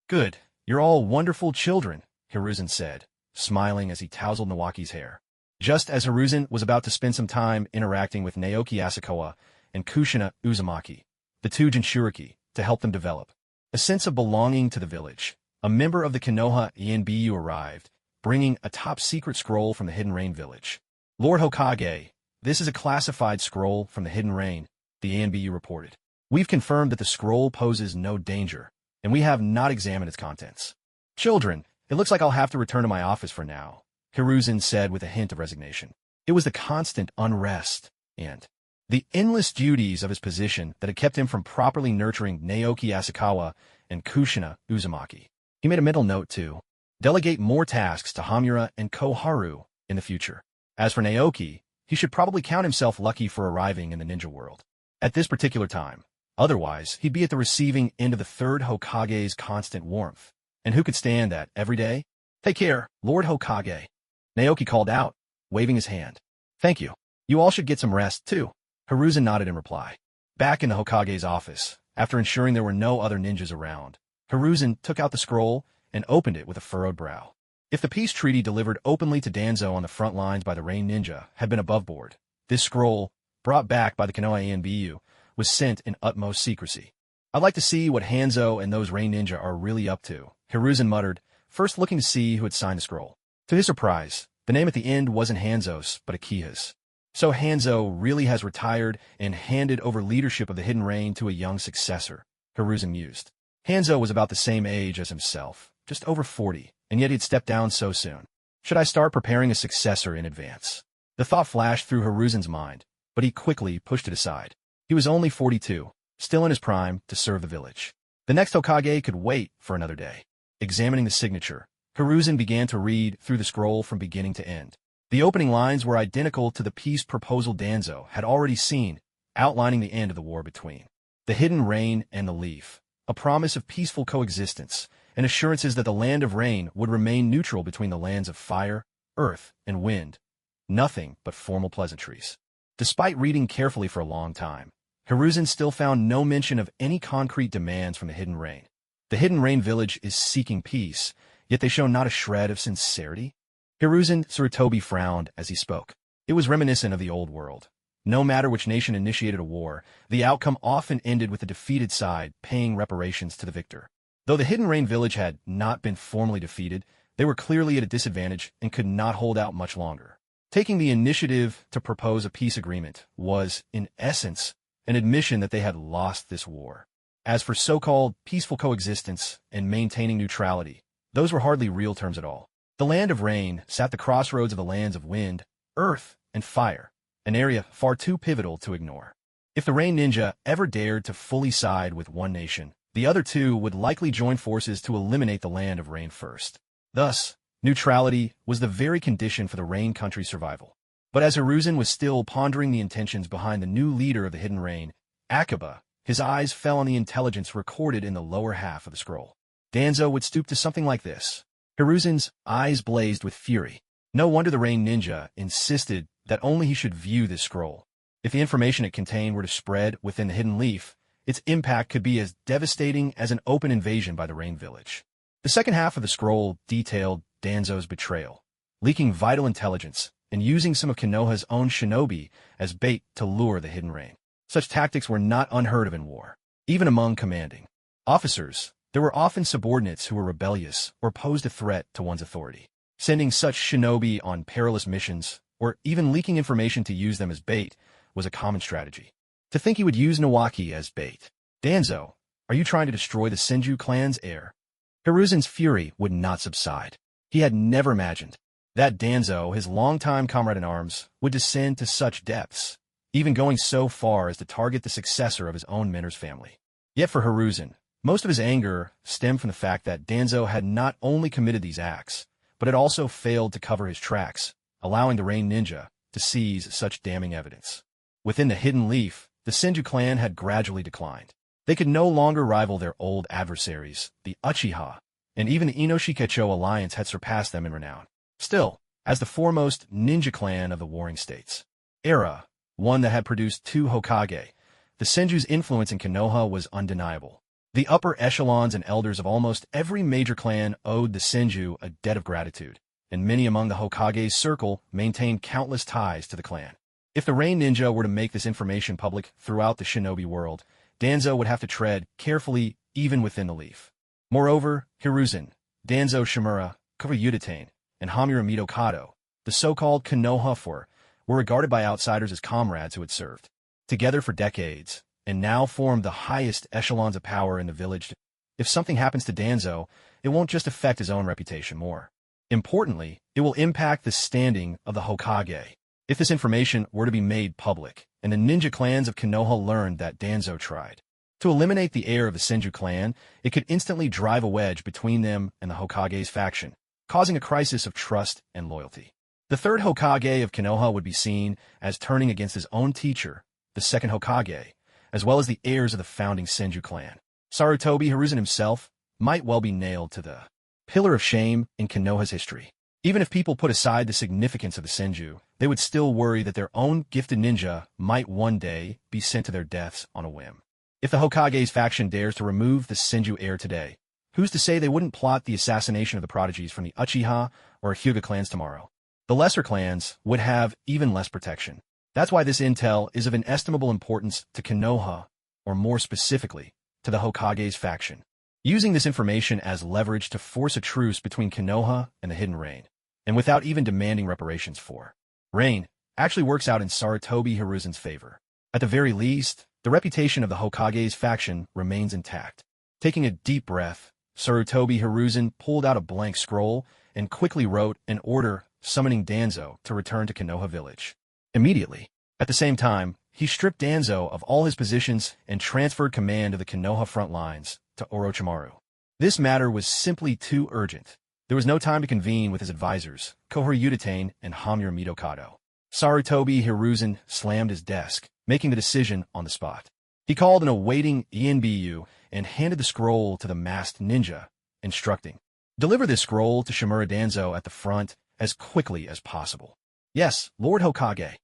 Good, you're all wonderful children, Hiruzen said, smiling as he tousled Naoki's hair. Just as Hiruzen was about to spend some time interacting with Naoki Asakawa and Kushina Uzumaki, the two Jinchuriki, to help them develop a sense of belonging to the village, a member of the Konoha Inbu arrived, bringing a top-secret scroll from the Hidden Rain village. Lord Hokage, this is a classified scroll from the Hidden Rain, the Inbu reported. We've confirmed that the scroll poses no danger, and we have not examined its contents. Children, it looks like I'll have to return to my office for now, Hiruzen said with a hint of resignation. It was the constant unrest and the endless duties of his position that had kept him from properly nurturing Naoki Asakawa and Kushina Uzumaki. He made a mental note to delegate more tasks to Hamura and Koharu in the future. As for Naoki, he should probably count himself lucky for arriving in the ninja world at this particular time. Otherwise, he'd be at the receiving end of the third Hokage's constant warmth. And who could stand that every day? Take care, Lord Hokage. Naoki called out, waving his hand. Thank you. You all should get some rest, too. Hiruzen nodded in reply. Back in the Hokage's office, after ensuring there were no other ninjas around, Hiruzen took out the scroll and opened it with a furrowed brow. If the peace treaty delivered openly to Danzo on the front lines by the Rain Ninja had been above board, this scroll, brought back by the Konoha Inbu, was sent in utmost secrecy. I'd like to see what Hanzo and those Rain Ninja are really up to, Hiruzen muttered, first looking to see who had signed the scroll. To his surprise, the name at the end wasn't Hanzo's, but Uchiha's. So Hanzo really has retired and handed over leadership of the Hidden Rain to a young successor, Hiruzen mused. Hanzo was about the same age as himself, just over 40, and yet he'd stepped down so soon. Should I start preparing a successor in advance? The thought flashed through Hiruzen's mind, but he quickly pushed it aside. He was only 42, still in his prime to serve the village. The next Hokage could wait for another day. Examining the signature, Hiruzen began to read through the scroll from beginning to end. The opening lines were identical to the peace proposal Danzo had already seen, outlining the end of the war between the Hidden Rain and the Leaf, a promise of peaceful coexistence, and assurances that the Land of Rain would remain neutral between the lands of fire, earth, and wind. Nothing but formal pleasantries. Despite reading carefully for a long time, Hiruzen still found no mention of any concrete demands from the Hidden Rain. The Hidden Rain village is seeking peace, yet they show not a shred of sincerity. Hiruzen Sarutobi frowned as he spoke. It was reminiscent of the old world. No matter which nation initiated a war, the outcome often ended with the defeated side paying reparations to the victor. Though the Hidden Rain village had not been formally defeated, they were clearly at a disadvantage and could not hold out much longer. Taking the initiative to propose a peace agreement was, in essence, an admission that they had lost this war. As for so-called peaceful coexistence and maintaining neutrality, those were hardly real terms at all. The Land of Rain sat the crossroads of the lands of wind, earth, and fire, an area far too pivotal to ignore. If the Rain Ninja ever dared to fully side with one nation, the other two would likely join forces to eliminate the Land of Rain first. Thus, neutrality was the very condition for the Rain country's survival. But as Hiruzen was still pondering the intentions behind the new leader of the Hidden Rain, Akiba, his eyes fell on the intelligence recorded in the lower half of the scroll. Danzo would stoop to something like this. Hiruzen's eyes blazed with fury. No wonder the Rain Ninja insisted that only he should view this scroll. If the information it contained were to spread within the hidden leaf, its impact could be as devastating as an open invasion by the Rain Village. The second half of the scroll detailed Danzo's betrayal, leaking vital intelligence and using some of Konoha's own shinobi as bait to lure the Hidden Rain. Such tactics were not unheard of in war. Even among commanding officers, there were often subordinates who were rebellious or posed a threat to one's authority. Sending such shinobi on perilous missions, or even leaking information to use them as bait, was a common strategy. To think he would use Naoki as bait. Danzo, are you trying to destroy the Senju clan's heir? Hiruzen's fury would not subside. He had never imagined that Danzo, his longtime comrade-in-arms, would descend to such depths, even going so far as to target the successor of his own Minor's family. Yet for Hiruzen, most of his anger stemmed from the fact that Danzo had not only committed these acts, but had also failed to cover his tracks, allowing the Rain Ninja to seize such damning evidence. Within the Hidden Leaf, the Senju clan had gradually declined. They could no longer rival their old adversaries, the Uchiha, and even the Inoshikecho alliance had surpassed them in renown. Still, as the foremost ninja clan of the Warring States era, one that had produced 2 Hokage, the Senju's influence in Konoha was undeniable. The upper echelons and elders of almost every major clan owed the Senju a debt of gratitude, and many among the Hokage's circle maintained countless ties to the clan. If the Rain Ninja were to make this information public throughout the shinobi world, Danzo would have to tread carefully even within the leaf. Moreover, Hiruzen, Danzo Shimura, Kurayudatane, and Hamiura Kado, the so-called Konoha Four, were regarded by outsiders as comrades who had served together for decades, and now formed the highest echelons of power in the village. If something happens to Danzo, it won't just affect his own reputation more. Importantly, it will impact the standing of the Hokage. If this information were to be made public, and the ninja clans of Konoha learned that Danzo tried to eliminate the heir of the Senju clan, it could instantly drive a wedge between them and the Hokage's faction, causing a crisis of trust and loyalty. The third Hokage of Konoha would be seen as turning against his own teacher, the second Hokage, as well as the heirs of the founding Senju clan. Sarutobi Hiruzen himself might well be nailed to the pillar of shame in Konoha's history. Even if people put aside the significance of the Senju, they would still worry that their own gifted ninja might one day be sent to their deaths on a whim. If the Hokage's faction dares to remove the Senju heir today, who's to say they wouldn't plot the assassination of the prodigies from the Uchiha or Hyuga clans tomorrow? The lesser clans would have even less protection. That's why this intel is of inestimable importance to Konoha, or more specifically, to the Hokage's faction. Using this information as leverage to force a truce between Konoha and the Hidden Rain, and without even demanding reparations for Rain, actually works out in Sarutobi Hiruzen's favor. At the very least, the reputation of the Hokage's faction remains intact. Taking a deep breath, Sarutobi Hiruzen pulled out a blank scroll and quickly wrote an order summoning Danzo to return to Konoha village. Immediately, at the same time, he stripped Danzo of all his positions and transferred command of the Konoha front lines to Orochimaru. This matter was simply too urgent. There was no time to convene with his advisors, Kurayudatane and Hamiura Kado. Sarutobi Hiruzen slammed his desk, making the decision on the spot. He called an awaiting ENBU and handed the scroll to the masked ninja, instructing, "Deliver this scroll to Shimura Danzo at the front as quickly as possible." "Yes, Lord Hokage."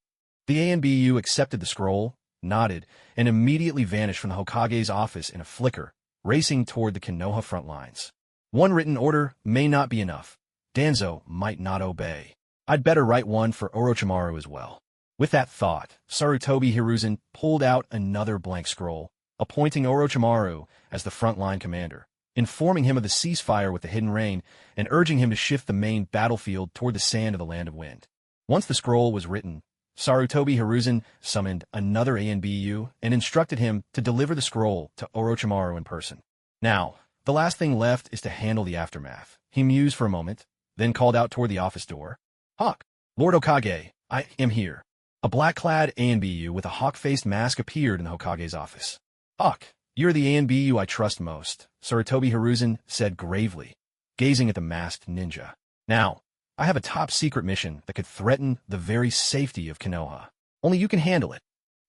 The ANBU accepted the scroll, nodded, and immediately vanished from the Hokage's office in a flicker, racing toward the Konoha front lines. One written order may not be enough. Danzo might not obey. I'd better write one for Orochimaru as well. With that thought, Sarutobi Hiruzen pulled out another blank scroll, appointing Orochimaru as the frontline commander, informing him of the ceasefire with the Hidden Rain, and urging him to shift the main battlefield toward the sand of the Land of Wind. Once the scroll was written, Sarutobi Hiruzen summoned another ANBU and instructed him to deliver the scroll to Orochimaru in person. Now, the last thing left is to handle the aftermath. He mused for a moment, then called out toward the office door. "Hawk, Lord Hokage, I am here." A black-clad ANBU with a hawk-faced mask appeared in the Hokage's office. "Hawk, you're the ANBU I trust most," Sarutobi Hiruzen said gravely, gazing at the masked ninja. "Now, I have a top-secret mission that could threaten the very safety of Konoha. Only you can handle it.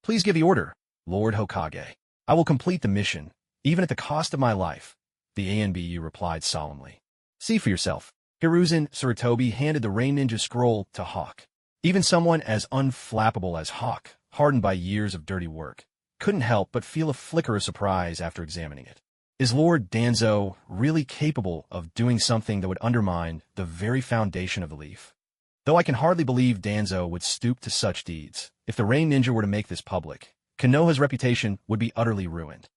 Please give the order, Lord Hokage. I will complete the mission, even at the cost of my life," the ANBU replied solemnly. "See for yourself." Hiruzen Sarutobi handed the Rain Ninja scroll to Hawk. Even someone as unflappable as Hawk hardened by years of dirty work, couldn't help but feel a flicker of surprise after examining it. Is Lord Danzo really capable of doing something that would undermine the very foundation of the leaf? Though I can hardly believe Danzo would stoop to such deeds, if the Rain Ninja were to make this public, Konoha's reputation would be utterly ruined.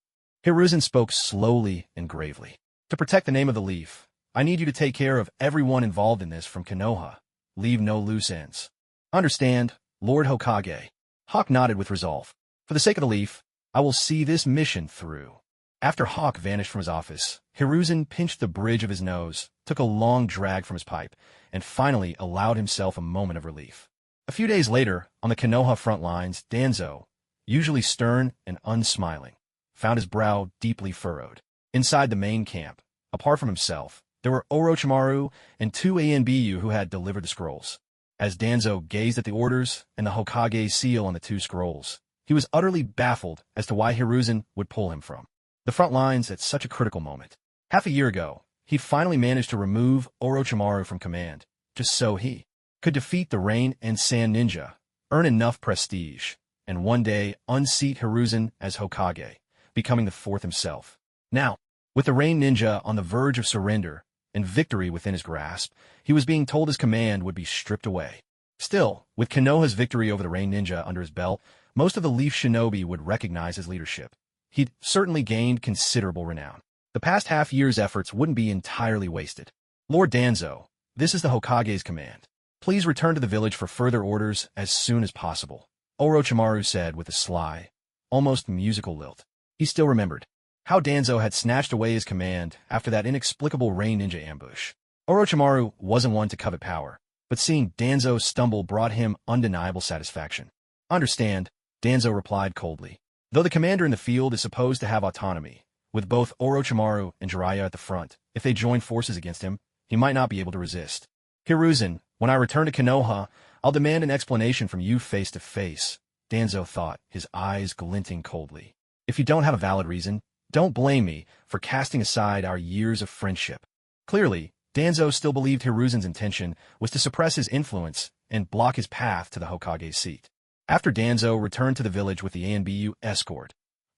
Hiruzen spoke slowly and gravely. To protect the name of the leaf, I need you to take care of everyone involved in this from Konoha. Leave no loose ends. Understand, Lord Hokage. Hawk nodded with resolve. For the sake of the leaf, I will see this mission through. After Hawk vanished from his office, Hiruzen pinched the bridge of his nose, took a long drag from his pipe, and finally allowed himself a moment of relief. A few days later, on the Konoha front lines, Danzo, usually stern and unsmiling, found his brow deeply furrowed. Inside the main camp, apart from himself, there were Orochimaru and two ANBU who had delivered the scrolls. As Danzo gazed at the orders and the Hokage's seal on the two scrolls, he was utterly baffled as to why Hiruzen would pull him from the front lines at such a critical moment. Half a year ago, he finally managed to remove Orochimaru from command, just so he could defeat the Rain and Sand Ninja, earn enough prestige, and one day unseat Hiruzen as Hokage, becoming the fourth himself. Now, with the Rain Ninja on the verge of surrender and victory within his grasp, he was being told his command would be stripped away. Still, with Konoha's victory over the Rain Ninja under his belt, most of the Leaf Shinobi would recognize his leadership. He'd certainly gained considerable renown. The past half-year's efforts wouldn't be entirely wasted. Lord Danzo, this is the Hokage's command. Please return to the village for further orders as soon as possible, Orochimaru said with a sly, almost musical lilt. He still remembered how Danzo had snatched away his command after that inexplicable Rain Ninja ambush. Orochimaru wasn't one to covet power, but seeing Danzo stumble brought him undeniable satisfaction. Understand, Danzo replied coldly. Though the commander in the field is supposed to have autonomy, with both Orochimaru and Jiraiya at the front, if they join forces against him, he might not be able to resist. Hiruzen, when I return to Konoha, I'll demand an explanation from you face to face, Danzo thought, his eyes glinting coldly. If you don't have a valid reason, don't blame me for casting aside our years of friendship. Clearly, Danzo still believed Hiruzen's intention was to suppress his influence and block his path to the Hokage's seat. After Danzo returned to the village with the ANBU escort,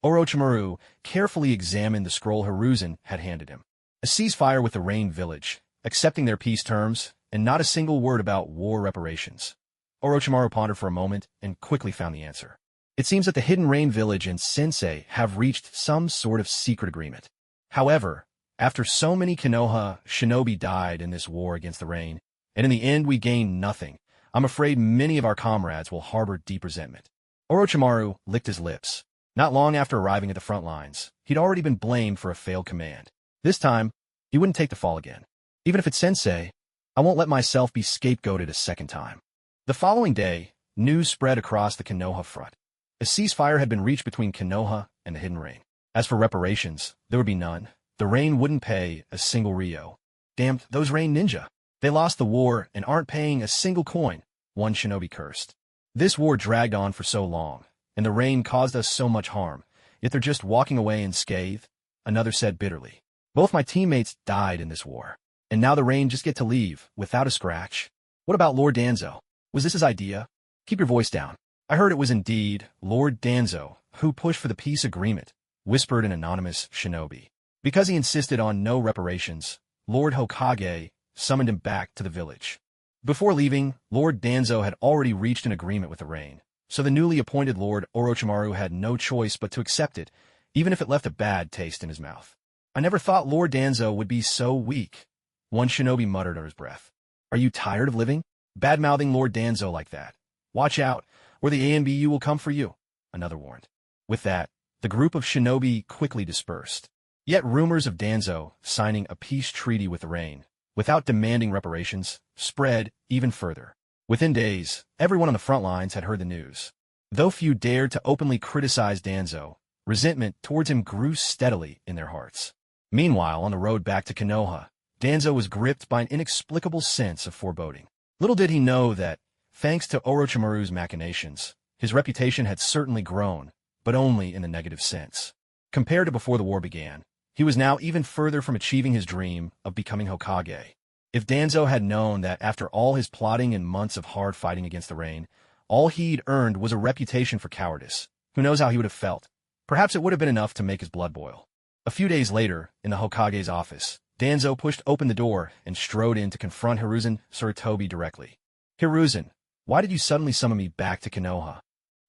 Orochimaru carefully examined the scroll Hiruzen had handed him. A ceasefire with the Rain village, accepting their peace terms, and not a single word about war reparations. Orochimaru pondered for a moment and quickly found the answer. It seems that the Hidden Rain village and Sensei have reached some sort of secret agreement. However, after so many Konoha shinobi died in this war against the Rain, and in the end we gained nothing, I'm afraid many of our comrades will harbor deep resentment. Orochimaru licked his lips. Not long after arriving at the front lines, he'd already been blamed for a failed command. This time, he wouldn't take the fall again. Even if it's Sensei, I won't let myself be scapegoated a second time. The following day, news spread across the Konoha front. A ceasefire had been reached between Konoha and the Hidden Rain. As for reparations, there would be none. The Rain wouldn't pay a single ryo. Damn those Rain Ninja. They lost the war and aren't paying a single coin, one shinobi cursed. This war dragged on for so long, and the Rain caused us so much harm, yet they're just walking away unscathed, another said bitterly. Both my teammates died in this war, and now the Rain just get to leave without a scratch. What about Lord Danzo? Was this his idea? Keep your voice down. I heard it was indeed Lord Danzo who pushed for the peace agreement, whispered an anonymous shinobi. Because he insisted on no reparations, Lord Hokage summoned him back to the village. Before leaving, Lord Danzo had already reached an agreement with the Rain, so the newly appointed Lord Orochimaru had no choice but to accept it, even if it left a bad taste in his mouth. I never thought Lord Danzo would be so weak, one shinobi muttered under his breath. Are you tired of living? Bad-mouthing Lord Danzo like that. Watch out, or the ANBU will come for you, another warned. With that, the group of shinobi quickly dispersed. Yet rumors of Danzo signing a peace treaty with the Rain, without demanding reparations, spread even further. Within days, everyone on the front lines had heard the news. Though few dared to openly criticize Danzo, resentment towards him grew steadily in their hearts. Meanwhile, on the road back to Konoha, Danzo was gripped by an inexplicable sense of foreboding. Little did he know that, thanks to Orochimaru's machinations, his reputation had certainly grown, but only in the negative sense. Compared to before the war began, he was now even further from achieving his dream of becoming Hokage. If Danzo had known that after all his plotting and months of hard fighting against the Rain, All he'd earned was a reputation for cowardice. Who knows how he would have felt? Perhaps it would have been enough to make his blood boil. A few days later, in the Hokage's office, Danzo pushed open the door and strode in to confront Hiruzen Tsurutobi directly. "Hiruzen, why did you suddenly summon me back to Konoha?"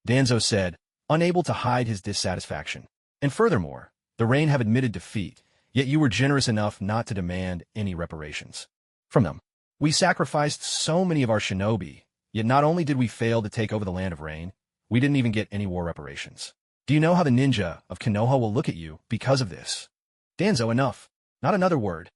Danzo said, unable to hide his dissatisfaction. "And furthermore, the Rain have admitted defeat, yet you were generous enough not to demand any reparations from them. We sacrificed so many of our shinobi, yet not only did we fail to take over the land of Rain, we didn't even get any war reparations. Do you know how the ninja of Konoha will look at you because of this?" "Danzo, enough. Not another word."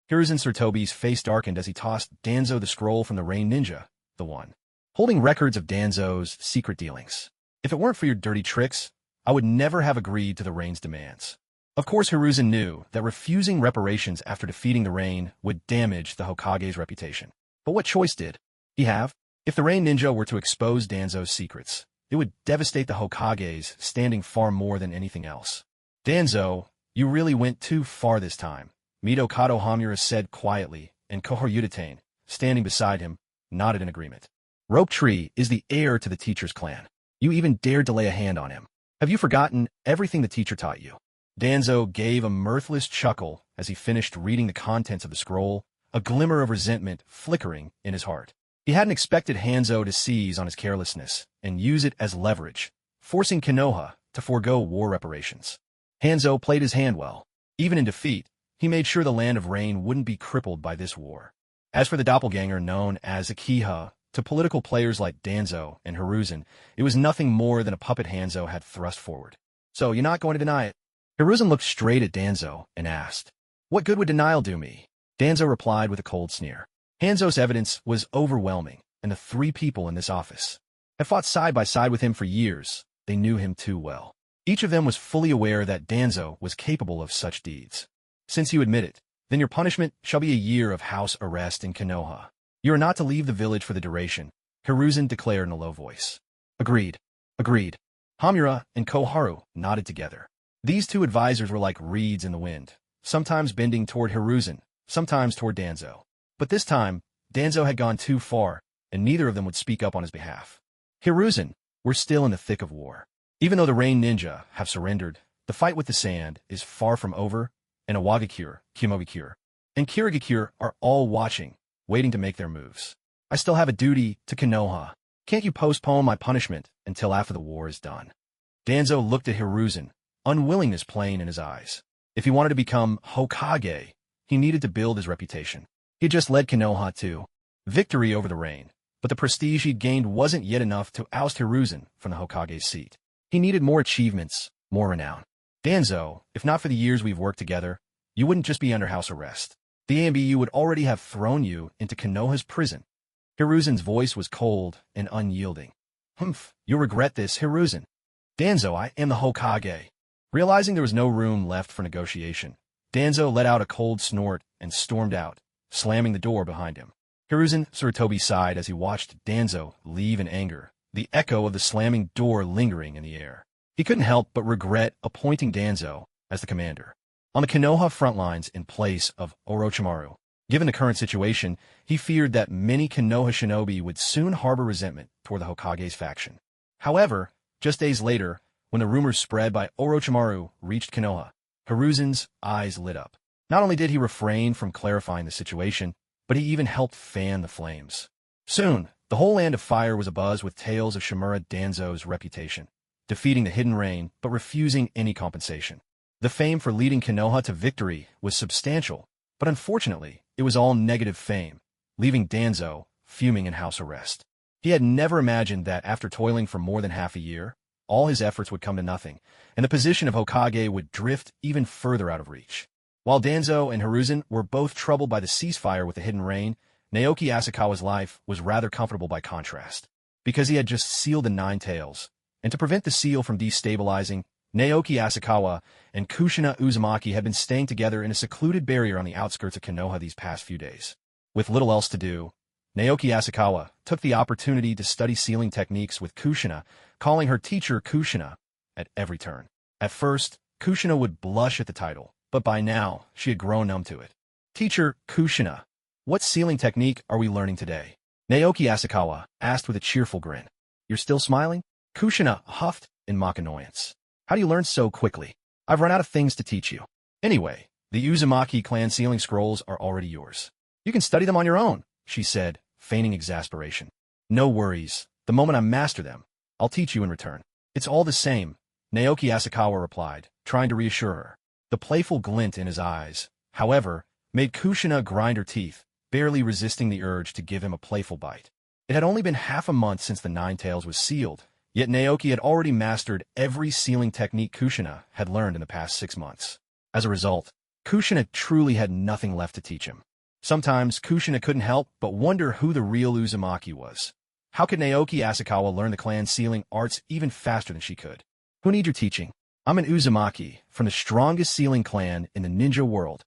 Hiruzen Tsurutobi's face darkened as he tossed Danzo the scroll from the Rain ninja, the one holding records of Danzo's secret dealings. "If it weren't for your dirty tricks, I would never have agreed to the Rain's demands." Of course, Hiruzen knew that refusing reparations after defeating the Rain would damage the Hokage's reputation. But what choice did he have? If the Rain ninja were to expose Danzo's secrets, it would devastate the Hokage's standing far more than anything else. "Danzo, you really went too far this time," Mitokado Hamura said quietly, and Kohor Udatane, standing beside him, nodded in agreement. "Rope Tree is the heir to the teacher's clan. You even dared to lay a hand on him. Have you forgotten everything the teacher taught you?" Danzo gave a mirthless chuckle as he finished reading the contents of the scroll, a glimmer of resentment flickering in his heart. He hadn't expected Hanzo to seize on his carelessness and use it as leverage, forcing Konoha to forego war reparations. Hanzo played his hand well. Even in defeat, he made sure the Land of Rain wouldn't be crippled by this war. As for the doppelganger known as Uchiha, to political players like Danzo and Hiruzen, it was nothing more than a puppet Hanzo had thrust forward. "So you're not going to deny it?" Hiruzen looked straight at Danzo and asked, "What good would denial do me?" Danzo replied with a cold sneer. Hanzo's evidence was overwhelming, and the three people in this office had fought side by side with him for years. They knew him too well. Each of them was fully aware that Danzo was capable of such deeds. "Since you admit it, then your punishment shall be a year of house arrest in Konoha. You are not to leave the village for the duration," Hiruzen declared in a low voice. "Agreed. Agreed." Hamura and Koharu nodded together. These two advisors were like reeds in the wind, sometimes bending toward Hiruzen, sometimes toward Danzo. But this time, Danzo had gone too far, and neither of them would speak up on his behalf. "Hiruzen, we're still in the thick of war. Even though the Rain Ninja have surrendered, the fight with the sand is far from over, and Awagakure, Kimogakure, and Kirigakure are all watching, waiting to make their moves. I still have a duty to Konoha. Can't you postpone my punishment until after the war is done?" Danzo looked at Hiruzen, unwillingness plain in his eyes. If he wanted to become Hokage, he needed to build his reputation. He had just led Konoha to victory over the Rain, but the prestige he'd gained wasn't yet enough to oust Hiruzen from the Hokage's seat. He needed more achievements, more renown. "Danzo, if not for the years we've worked together, you wouldn't just be under house arrest. The AMBU would already have thrown you into Konoha's prison." Hiruzen's voice was cold and unyielding. "Humph, you'll regret this, Hiruzen." "Danzo, I am the Hokage." Realizing there was no room left for negotiation, Danzo let out a cold snort and stormed out, slamming the door behind him. Hiruzen Tsurutobi sighed as he watched Danzo leave in anger, the echo of the slamming door lingering in the air. He couldn't help but regret appointing Danzo as the commander on the Konoha front lines in place of Orochimaru. Given the current situation, he feared that many Konoha shinobi would soon harbor resentment toward the Hokage's faction. However, just days later, when the rumors spread by Orochimaru reached Konoha, Hiruzen's eyes lit up. Not only did he refrain from clarifying the situation, but he even helped fan the flames. Soon, the whole land of fire was abuzz with tales of Shimura Danzo's reputation, defeating the Hidden Rain but refusing any compensation. The fame for leading Konoha to victory was substantial, but unfortunately, it was all negative fame, leaving Danzo fuming in house arrest. He had never imagined that after toiling for more than half a year, all his efforts would come to nothing, and the position of Hokage would drift even further out of reach. While Danzo and Hiruzen were both troubled by the ceasefire with the Hidden Rain, Naoki Asakawa's life was rather comfortable by contrast. Because he had just sealed the Ninetails, and to prevent the seal from destabilizing, Naoki Asakawa and Kushina Uzumaki had been staying together in a secluded barrier on the outskirts of Konoha these past few days. With little else to do, Naoki Asakawa took the opportunity to study sealing techniques with Kushina, calling her teacher Kushina at every turn. At first, Kushina would blush at the title, but by now, she had grown numb to it. "Teacher Kushina, what sealing technique are we learning today?" Naoki Asakawa asked with a cheerful grin. You're still smiling? Kushina huffed in mock annoyance. How do you learn so quickly? I've run out of things to teach you. Anyway, the Uzumaki clan sealing scrolls are already yours. You can study them on your own, she said, feigning exasperation. No worries. The moment I master them, I'll teach you in return. It's all the same, Naoki Asakawa replied, trying to reassure her. The playful glint in his eyes, however, made Kushina grind her teeth, barely resisting the urge to give him a playful bite. It had only been half a month since the Ninetails was sealed, yet Naoki had already mastered every sealing technique Kushina had learned in the past 6 months. As a result, Kushina truly had nothing left to teach him. Sometimes Kushina couldn't help but wonder who the real Uzumaki was. How could Naoki Asakawa learn the clan's sealing arts even faster than she could? Who needs your teaching? I'm an Uzumaki, from the strongest sealing clan in the ninja world,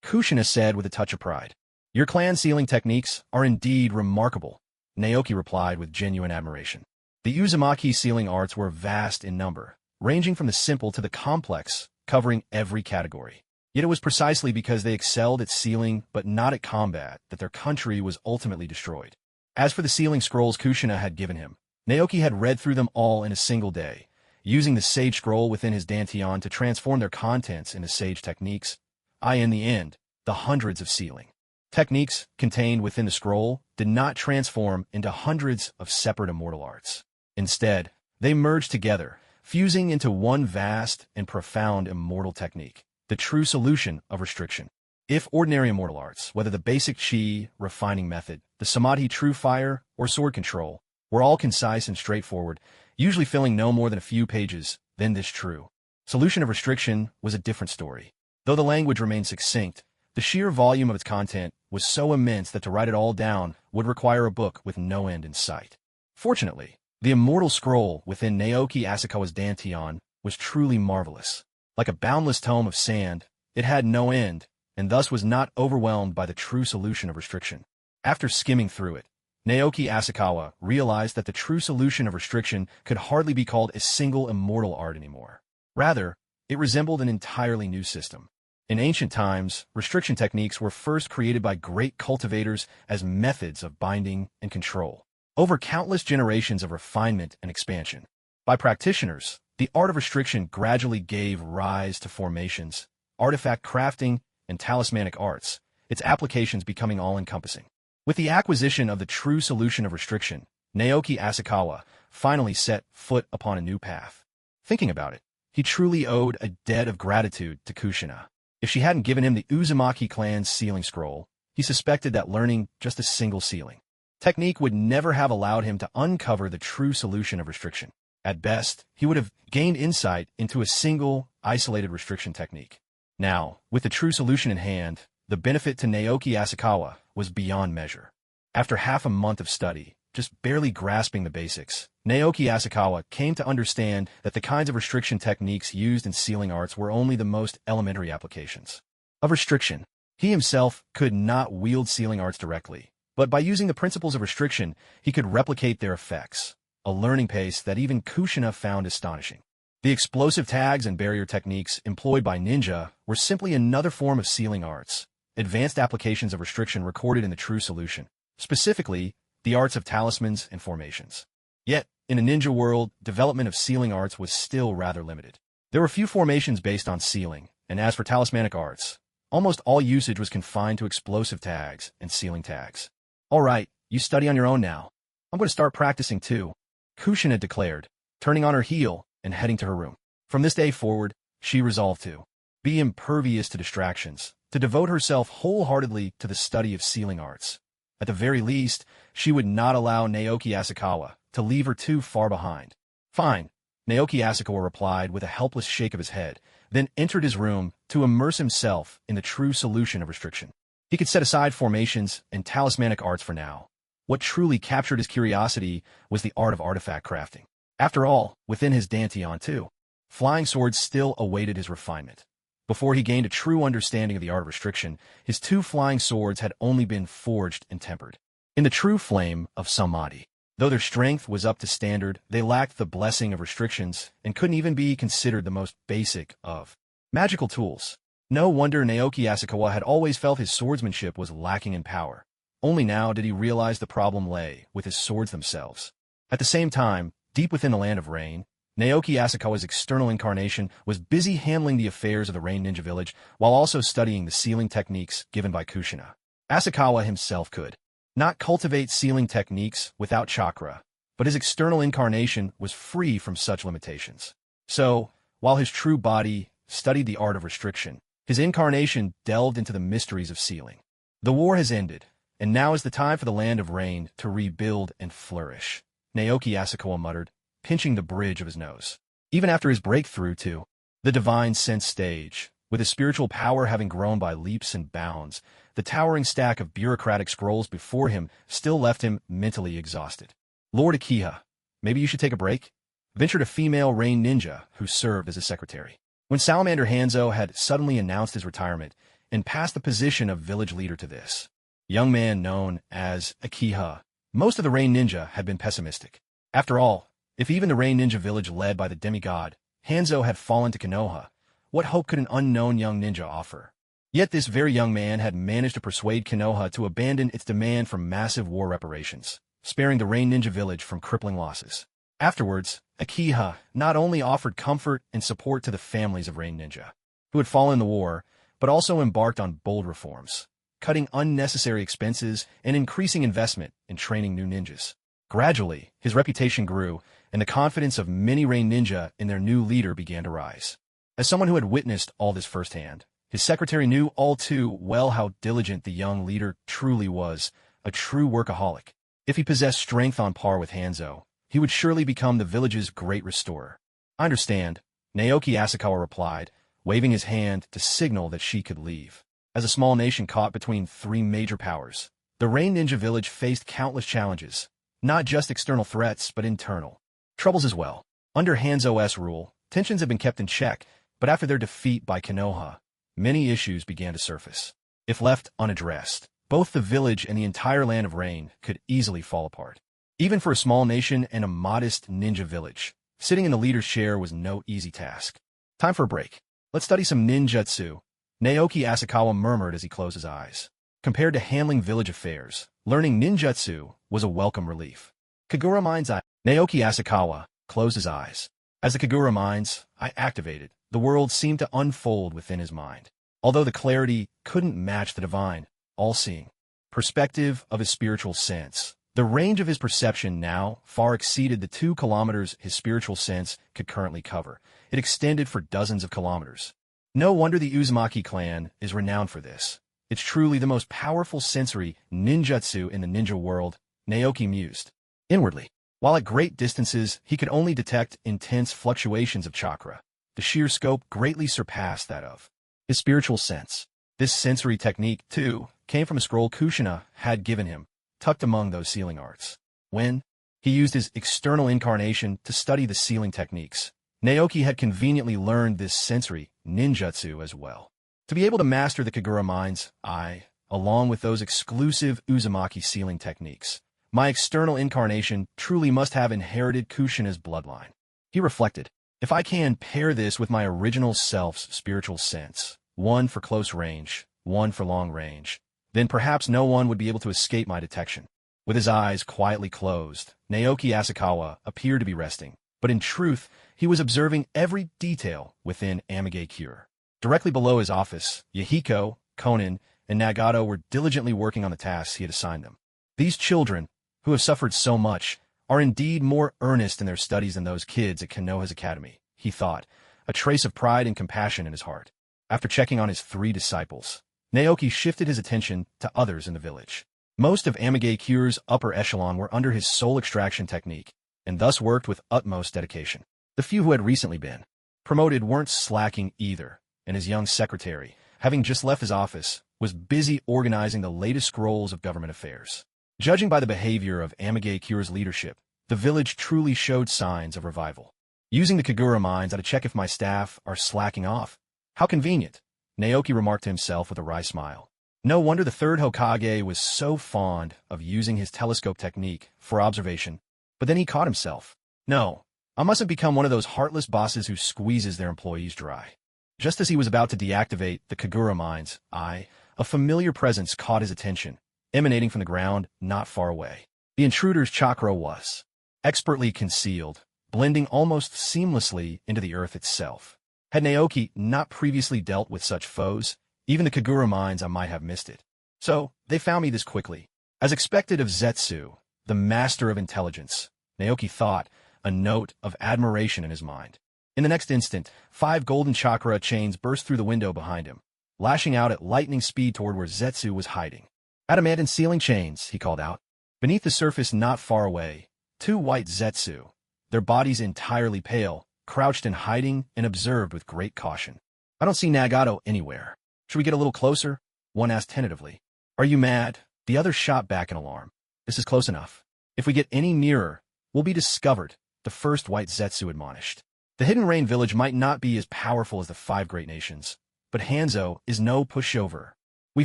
Kushina said with a touch of pride. Your clan sealing techniques are indeed remarkable, Naoki replied with genuine admiration. The Uzumaki sealing arts were vast in number, ranging from the simple to the complex, covering every category. Yet it was precisely because they excelled at sealing but not at combat that their country was ultimately destroyed. As for the sealing scrolls Kushina had given him, Naoki had read through them all in a single day, using the sage scroll within his dantian to transform their contents into sage techniques, in the end, the hundreds of sealing techniques contained within the scroll did not transform into hundreds of separate immortal arts. Instead, they merged together, fusing into one vast and profound immortal technique, the true solution of restriction. If ordinary immortal arts, whether the basic chi, refining method, the samadhi true fire, or sword control, were all concise and straightforward, usually filling no more than a few pages, then this true solution of restriction was a different story. Though the language remained succinct, the sheer volume of its content was so immense that to write it all down would require a book with no end in sight. Fortunately, the immortal scroll within Naoki Asakawa's dantian was truly marvelous. Like a boundless tome of sand, it had no end, and thus was not overwhelmed by the true solution of restriction. After skimming through it, Naoki Asakawa realized that the true solution of restriction could hardly be called a single immortal art anymore. Rather, it resembled an entirely new system. In ancient times, restriction techniques were first created by great cultivators as methods of binding and control, over countless generations of refinement and expansion. By practitioners, the art of restriction gradually gave rise to formations, artifact crafting, and talismanic arts, its applications becoming all-encompassing. With the acquisition of the true solution of restriction, Naoki Asakawa finally set foot upon a new path. Thinking about it, he truly owed a debt of gratitude to Kushina. If she hadn't given him the Uzumaki clan's sealing scroll, he suspected that learning just a single sealing technique would never have allowed him to uncover the true solution of restriction. At best, he would have gained insight into a single, isolated restriction technique. Now, with the true solution in hand, the benefit to Naoki Asakawa was beyond measure. After half a month of study, just barely grasping the basics, Naoki Asakawa came to understand that the kinds of restriction techniques used in sealing arts were only the most elementary applications of restriction. He himself could not wield sealing arts directly, but by using the principles of restriction, he could replicate their effects, a learning pace that even Kushina found astonishing. The explosive tags and barrier techniques employed by ninja were simply another form of sealing arts, advanced applications of restriction recorded in the true solution, specifically the arts of talismans and formations. Yet, in a ninja world, development of sealing arts was still rather limited. There were few formations based on sealing, and as for talismanic arts, almost all usage was confined to explosive tags and sealing tags. All right, you study on your own now. I'm going to start practicing too, Kushina declared, turning on her heel and heading to her room. From this day forward, she resolved to be impervious to distractions, to devote herself wholeheartedly to the study of sealing arts. At the very least, she would not allow Naoki Asakawa to leave her too far behind. Fine, Naoki Asakawa replied with a helpless shake of his head, then entered his room to immerse himself in the true solution of restriction. He could set aside formations and talismanic arts for now. What truly captured his curiosity was the art of artifact crafting. After all, within his dantian too, flying swords still awaited his refinement. Before he gained a true understanding of the art of restriction, his 2 flying swords had only been forged and tempered in the true flame of samadhi. Though their strength was up to standard, they lacked the blessing of restrictions and couldn't even be considered the most basic of magical tools. No wonder Naoki Asakawa had always felt his swordsmanship was lacking in power. Only now did he realize the problem lay with his swords themselves. At the same time, deep within the land of rain, Naoki Asakawa's external incarnation was busy handling the affairs of the Rain Ninja Village while also studying the sealing techniques given by Kushina. Asakawa himself could not cultivate sealing techniques without chakra, but his external incarnation was free from such limitations. So, while his true body studied the art of restriction, his incarnation delved into the mysteries of sealing. The war has ended, and now is the time for the land of rain to rebuild and flourish, Naoki Asakawa muttered, pinching the bridge of his nose. Even after his breakthrough to the divine sense stage, with his spiritual power having grown by leaps and bounds, the towering stack of bureaucratic scrolls before him still left him mentally exhausted. Lord Uchiha, maybe you should take a break? Ventured a female rain ninja who served as his secretary. When Salamander Hanzo had suddenly announced his retirement and passed the position of village leader to this young man known as Uchiha, most of the rain ninja had been pessimistic. After all, if even the rain ninja village led by the demigod Hanzo had fallen to Konoha, what hope could an unknown young ninja offer? Yet this very young man had managed to persuade Konoha to abandon its demand for massive war reparations, sparing the rain ninja village from crippling losses. Afterwards, Uchiha not only offered comfort and support to the families of rain ninja, who had fallen in the war, but also embarked on bold reforms, cutting unnecessary expenses and increasing investment in training new ninjas. Gradually, his reputation grew, and the confidence of many rain ninja in their new leader began to rise. As someone who had witnessed all this firsthand, his secretary knew all too well how diligent the young leader truly was, a true workaholic. If he possessed strength on par with Hanzo, he would surely become the village's great restorer. I understand, Naoki Asakawa replied, waving his hand to signal that she could leave. As a small nation caught between three major powers, the Rain Ninja village faced countless challenges, not just external threats, but internal troubles as well. Under Hanzo's rule, tensions had been kept in check, but after their defeat by Konoha, many issues began to surface. If left unaddressed, both the village and the entire land of rain could easily fall apart. Even for a small nation and a modest ninja village, sitting in the leader's chair was no easy task. Time for a break. Let's study some ninjutsu, Naoki Asakawa murmured as he closed his eyes. Compared to handling village affairs, learning ninjutsu was a welcome relief. Kagura Mind's Eye. Naoki Asakawa closed his eyes. As the Kagura Mind's Eye activated, the world seemed to unfold within his mind. Although the clarity couldn't match the divine, all-seeing perspective of his spiritual sense, the range of his perception now far exceeded the 2 kilometers his spiritual sense could currently cover. It extended for dozens of kilometers. No wonder the Uzumaki clan is renowned for this. It's truly the most powerful sensory ninjutsu in the ninja world, Naoki mused. Inwardly, while at great distances he could only detect intense fluctuations of chakra, the sheer scope greatly surpassed that of his spiritual sense. This sensory technique, too, came from a scroll Kushina had given him, tucked among those sealing arts. When he used his external incarnation to study the sealing techniques, Naoki had conveniently learned this sensory ninjutsu as well. To be able to master the Kagura Mind's Eye, along with those exclusive Uzumaki sealing techniques, my external incarnation truly must have inherited Kushina's bloodline. He reflected, if I can pair this with my original self's spiritual sense, one for close range, one for long range, then perhaps no one would be able to escape my detection. With his eyes quietly closed, Naoki Asakawa appeared to be resting, but in truth, he was observing every detail within Amage Cure. Directly below his office, Yahiko, Konin, and Nagato were diligently working on the tasks he had assigned them. These children, who have suffered so much, are indeed more earnest in their studies than those kids at Konoha's academy, he thought, a trace of pride and compassion in his heart. After checking on his 3 disciples, Naoki shifted his attention to others in the village. Most of Amage Cure's upper echelon were under his soul extraction technique, and thus worked with utmost dedication. The few who had recently been promoted weren't slacking either, and his young secretary, having just left his office, was busy organizing the latest scrolls of government affairs. Judging by the behavior of Amage Cure's leadership, the village truly showed signs of revival. Using the Kagura Mind's Eye to check if my staff are slacking off. How convenient, Naoki remarked to himself with a wry smile. No wonder the 3rd Hokage was so fond of using his telescope technique for observation, but then he caught himself. No, I mustn't become one of those heartless bosses who squeezes their employees dry. Just as he was about to deactivate the Kagura Mind's Eye, a familiar presence caught his attention, emanating from the ground not far away. The intruder's chakra was expertly concealed, blending almost seamlessly into the earth itself. Had Naoki not previously dealt with such foes, even the Kagura mines I might have missed it. So, they found me this quickly. As expected of Zetsu, the master of intelligence, Naoki thought, a note of admiration in his mind. In the next instant, 5 golden chakra chains burst through the window behind him, lashing out at lightning speed toward where Zetsu was hiding. Adamant ceiling chains, he called out. Beneath the surface not far away, 2 white Zetsu, their bodies entirely pale, crouched in hiding and observed with great caution. I don't see Nagato anywhere. Should we get a little closer? One asked tentatively. Are you mad? The other shot back in alarm. This is close enough. If we get any nearer, we'll be discovered, the first white Zetsu admonished. The Hidden Rain village might not be as powerful as the 5 great nations, but Hanzo is no pushover. We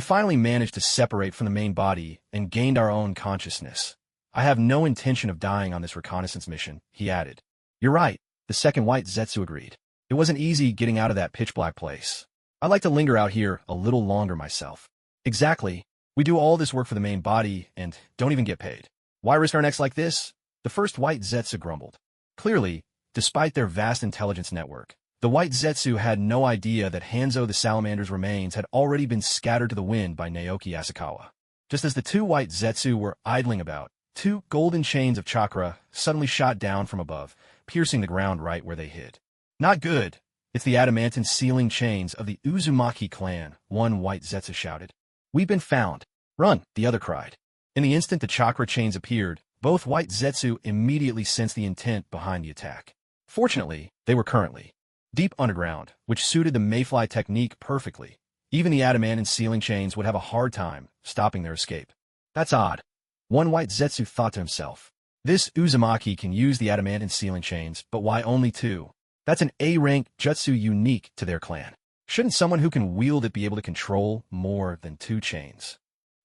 finally managed to separate from the main body and gained our own consciousness. I have no intention of dying on this reconnaissance mission, he added. You're right, the second white Zetsu agreed. It wasn't easy getting out of that pitch-black place. I'd like to linger out here a little longer myself. Exactly. We do all this work for the main body and don't even get paid. Why risk our necks like this? The first white Zetsu grumbled. Clearly, despite their vast intelligence network, the white Zetsu had no idea that Hanzo the Salamander's remains had already been scattered to the wind by Naoki Asakawa. Just as the 2 white Zetsu were idling about, 2 golden chains of chakra suddenly shot down from above, piercing the ground right where they hid. Not good. It's the adamantine sealing chains of the Uzumaki clan, one white Zetsu shouted. We've been found. Run, the other cried. In the instant the chakra chains appeared, both white Zetsu immediately sensed the intent behind the attack. Fortunately, they were currently deep underground, which suited the mayfly technique perfectly. Even the adamantine sealing chains would have a hard time stopping their escape. That's odd. One white Zetsu thought to himself. This Uzumaki can use the adamantine sealing chains, but why only 2? That's an A-rank jutsu unique to their clan. Shouldn't someone who can wield it be able to control more than 2 chains?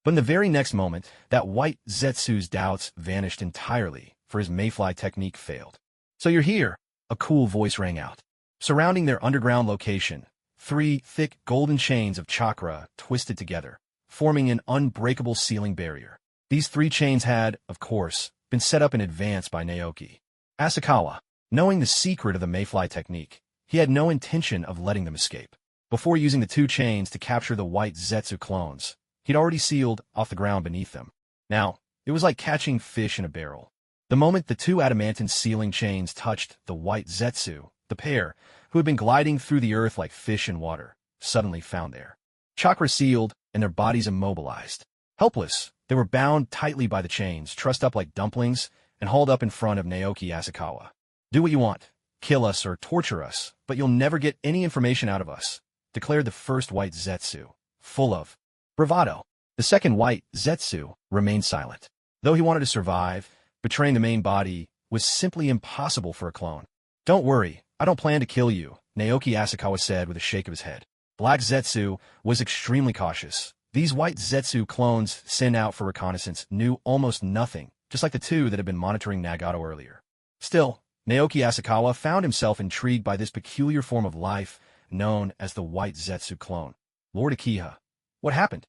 But in the very next moment, that white Zetsu's doubts vanished entirely, for his mayfly technique failed. So you're here, a cool voice rang out. Surrounding their underground location, 3 thick golden chains of chakra twisted together, forming an unbreakable sealing barrier. These 3 chains had, of course, been set up in advance by Naoki Asakawa. Knowing the secret of the mayfly technique, he had no intention of letting them escape. Before using the 2 chains to capture the white Zetsu clones, he'd already sealed off the ground beneath them. Now, it was like catching fish in a barrel. The moment the 2 adamantine sealing chains touched the white Zetsu, the pair, who had been gliding through the earth like fish in water, suddenly found their chakra sealed and their bodies immobilized. Helpless, they were bound tightly by the chains, trussed up like dumplings, and hauled up in front of Naoki Asakawa. Do what you want, kill us or torture us, but you'll never get any information out of us, declared the first white Zetsu, full of bravado. The second white Zetsu remained silent. Though he wanted to survive, betraying the main body was simply impossible for a clone. Don't worry, I don't plan to kill you, Naoki Asakawa said with a shake of his head. Black Zetsu was extremely cautious. These white Zetsu clones sent out for reconnaissance knew almost nothing, just like the 2 that had been monitoring Nagato earlier. Still, Naoki Asakawa found himself intrigued by this peculiar form of life known as the white Zetsu clone. Lord Uchiha. What happened?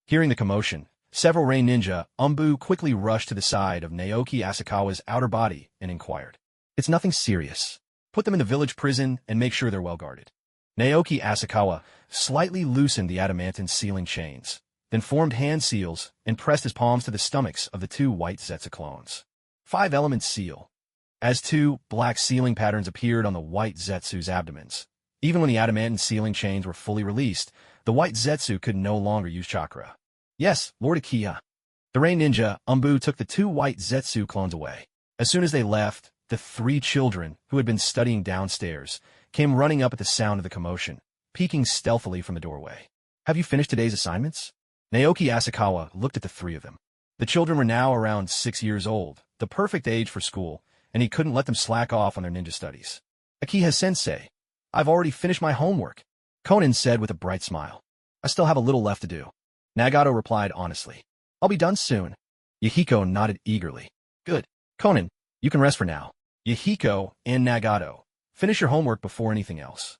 Hearing the commotion, several rain ninja Umbu quickly rushed to the side of Naoki Asakawa's outer body and inquired. It's nothing serious. Put them in the village prison and make sure they're well guarded. Naoki Asakawa slightly loosened the adamantine sealing chains, then formed hand seals and pressed his palms to the stomachs of the 2 white Zetsu clones. 5-element seal. As 2 black sealing patterns appeared on the white Zetsu's abdomens. Even when the adamantine sealing chains were fully released, the white Zetsu could no longer use chakra. Yes, Lord Uchiha. The rain ninja Umbu took the 2 white Zetsu clones away. As soon as they left, the 3 children, who had been studying downstairs, came running up at the sound of the commotion, peeking stealthily from the doorway. Have you finished today's assignments? Naoki Asakawa looked at the 3 of them. The children were now around 6 years old, the perfect age for school, and he couldn't let them slack off on their ninja studies. Uchiha-sensei, I've already finished my homework, Conan said with a bright smile. I still have a little left to do. Nagato replied honestly. I'll be done soon. Yahiko nodded eagerly. Good. Conan, you can rest for now. Yahiko and Nagato, finish your homework before anything else.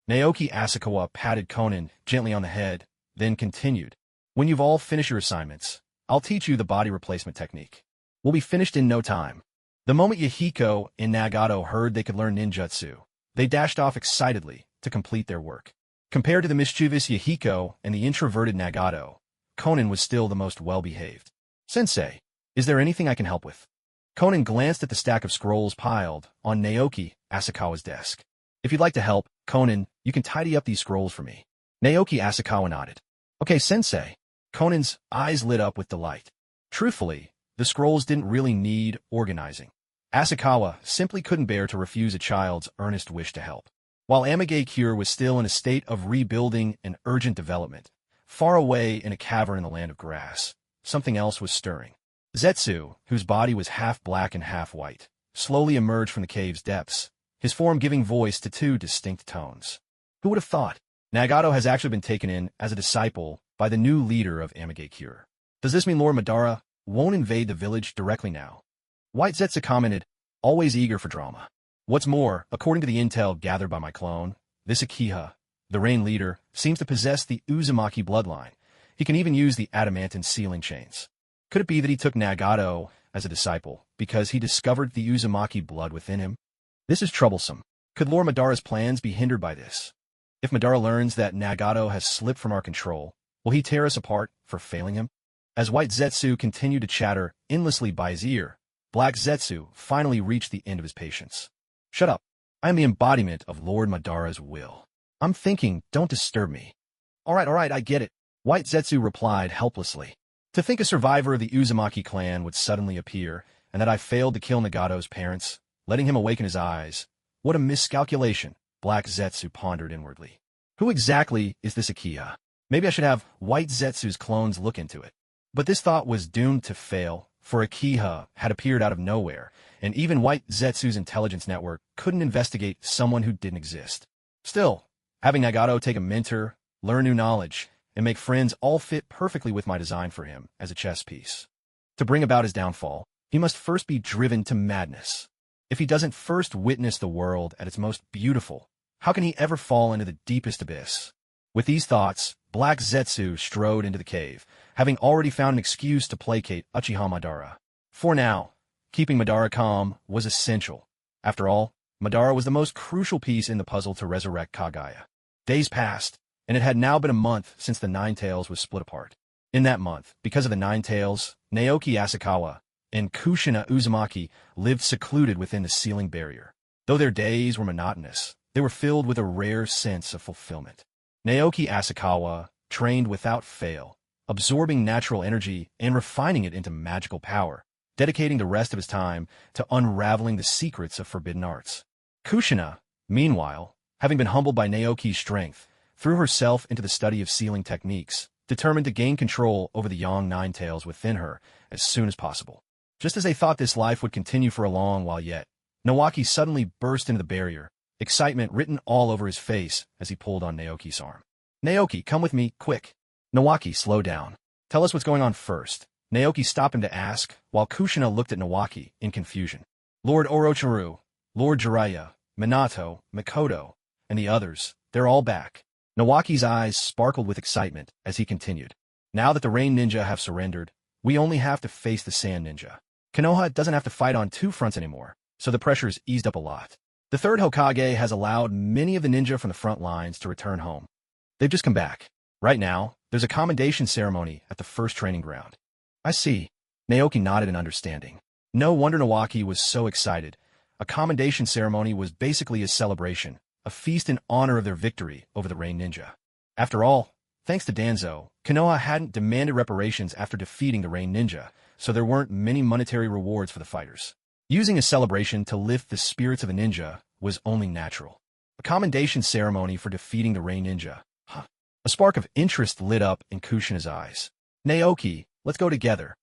Naoki Asakawa patted Conan gently on the head, then continued. When you've all finished your assignments, I'll teach you the body replacement technique. We'll be finished in no time. The moment Yahiko and Nagato heard they could learn ninjutsu, they dashed off excitedly to complete their work. Compared to the mischievous Yahiko and the introverted Nagato, Conan was still the most well-behaved. "Sensei, is there anything I can help with?" Conan glanced at the stack of scrolls piled on Naoki Asakawa's desk. "If you'd like to help, Conan, you can tidy up these scrolls for me." Naoki Asakawa nodded. "Okay, Sensei." Conan's eyes lit up with delight. Truthfully, the scrolls didn't really need organizing. Asakawa simply couldn't bear to refuse a child's earnest wish to help. While Amigakure was still in a state of rebuilding and urgent development, far away in a cavern in the land of grass, something else was stirring. Zetsu, whose body was half black and half white, slowly emerged from the cave's depths, his form giving voice to two distinct tones. Who would have thought? Nagato has actually been taken in as a disciple by the new leader of Amigakure. Does this mean Lord Madara won't invade the village directly now? White Zetsu commented, always eager for drama. What's more, according to the intel gathered by my clone, this Uchiha, the Rain Leader, seems to possess the Uzumaki bloodline. He can even use the adamantine sealing chains. Could it be that he took Nagato as a disciple because he discovered the Uzumaki blood within him? This is troublesome. Could Lord Madara's plans be hindered by this? If Madara learns that Nagato has slipped from our control, will he tear us apart for failing him? As White Zetsu continued to chatter endlessly by his ear, Black Zetsu finally reached the end of his patience. "Shut up. I am the embodiment of Lord Madara's will. I'm thinking, don't disturb me." All right, I get it," White Zetsu replied helplessly. To think a survivor of the Uzumaki clan would suddenly appear, and that I failed to kill Nagato's parents, letting him awaken his eyes. What a miscalculation, Black Zetsu pondered inwardly. Who exactly is this Uchiha? Maybe I should have White Zetsu's clones look into it. But this thought was doomed to fail, for Uchiha had appeared out of nowhere, and even White Zetsu's intelligence network couldn't investigate someone who didn't exist. Still, having Nagato take a mentor, learn new knowledge, and make friends all fit perfectly with my design for him as a chess piece. To bring about his downfall, he must first be driven to madness. If he doesn't first witness the world at its most beautiful, how can he ever fall into the deepest abyss? With these thoughts, Black Zetsu strode into the cave, having already found an excuse to placate Uchiha Madara. For now, keeping Madara calm was essential. After all, Madara was the most crucial piece in the puzzle to resurrect Kaguya. Days passed, and it had now been a month since the Ninetails was split apart. In that month, because of the Ninetails, Naoki Asakawa and Kushina Uzumaki lived secluded within the sealing barrier. Though their days were monotonous, they were filled with a rare sense of fulfillment. Naoki Asakawa trained without fail, absorbing natural energy and refining it into magical power, dedicating the rest of his time to unraveling the secrets of forbidden arts. Kushina, meanwhile, having been humbled by Naoki's strength, threw herself into the study of sealing techniques, determined to gain control over the young Ninetails within her as soon as possible. Just as they thought this life would continue for a long while yet, Naoki suddenly burst into the barrier, excitement written all over his face as he pulled on Naoki's arm. "Naoki, come with me, quick." Naoki, slow down. "Tell us what's going on first." Naoki stopped him to ask, while Kushina looked at Naoki in confusion. Lord Orochimaru, Lord Jiraiya, Minato, Mikoto, and the others, they're all back. Naoki's eyes sparkled with excitement as he continued. "Now that the Rain Ninja have surrendered, we only have to face the Sand Ninja. Konoha doesn't have to fight on two fronts anymore, so the pressure's eased up a lot. The third Hokage has allowed many of the ninja from the front lines to return home. They've just come back. Right now, there's a commendation ceremony at the first training ground." "I see." Naoki nodded in understanding. No wonder Naoki was so excited. A commendation ceremony was basically a celebration, a feast in honor of their victory over the Rain Ninja. After all, thanks to Danzo, Konoha hadn't demanded reparations after defeating the Rain Ninja, so there weren't many monetary rewards for the fighters. Using a celebration to lift the spirits of the ninja was only natural. A commendation ceremony for defeating the Rain Ninja. Huh. A spark of interest lit up in Kushina's eyes. "Naoki, let's go together."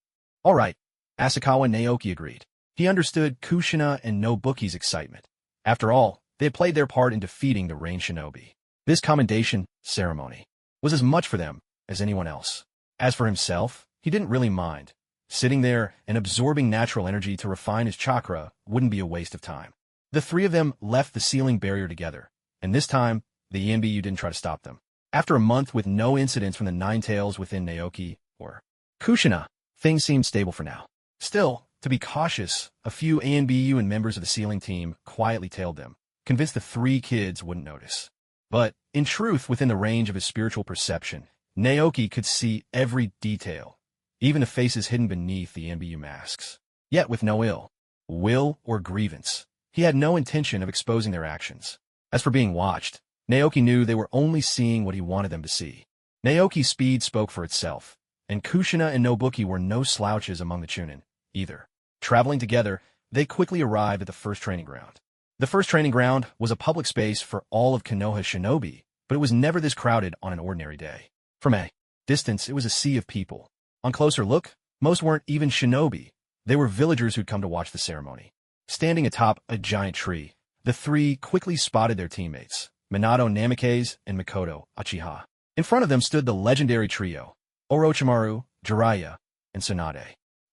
"All right," Asakawa and Naoki agreed. He understood Kushina and Nobuki's excitement. After all, they had played their part in defeating the Rain Shinobi. This commendation ceremony was as much for them as anyone else. As for himself, he didn't really mind. Sitting there and absorbing natural energy to refine his chakra wouldn't be a waste of time. The three of them left the sealing barrier together, and this time, the Yinbyu didn't try to stop them. After a month with no incidents from the Ninetails within Naoki or Kushina, things seemed stable for now. Still, To be cautious, a few ANBU and members of the sealing team quietly tailed them, convinced the three kids wouldn't notice. But, in truth, within the range of his spiritual perception, Naoki could see every detail, even the faces hidden beneath the ANBU masks. Yet with no ill will or grievance, he had no intention of exposing their actions. As for being watched, Naoki knew they were only seeing what he wanted them to see. Naoki's speed spoke for itself, and Kushina and Nobuki were no slouches among the Chunin, either. Traveling together, they quickly arrived at the first training ground. The first training ground was a public space for all of Konoha's shinobi, but it was never this crowded on an ordinary day. From a distance, it was a sea of people. On closer look, most weren't even shinobi. They were villagers who'd come to watch the ceremony. Standing atop a giant tree, the three quickly spotted their teammates, Minato Namikaze and Mikoto Uchiha. In front of them stood the legendary trio, Orochimaru, Jiraiya, and Tsunade.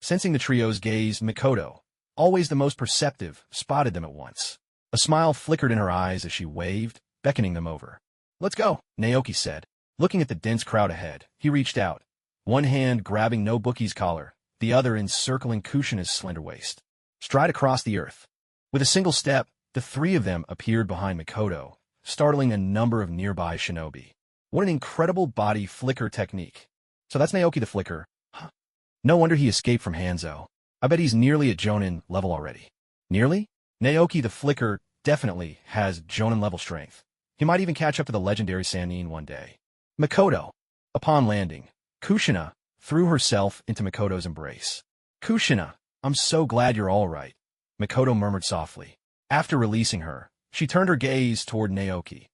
Sensing the trio's gaze, Mikoto, always the most perceptive, spotted them at once. A smile flickered in her eyes as she waved, beckoning them over. "Let's go," Naoki said. Looking at the dense crowd ahead, he reached out, one hand grabbing Nobuki's collar, the other encircling Kushina's slender waist. Stride across the earth. With a single step, the three of them appeared behind Mikoto, startling a number of nearby shinobi. What an incredible body flicker technique. So that's Naoki the Flicker, huh? No wonder he escaped from Hanzo. I bet he's nearly at Jonin level already. Nearly? Naoki the Flicker definitely has Jonin level strength. He might even catch up to the legendary Sannin one day. Mikoto. Upon landing, Kushina threw herself into Mikoto's embrace. "Kushina, I'm so glad you're all right," Mikoto murmured softly. After releasing her, she turned her gaze toward Naoki.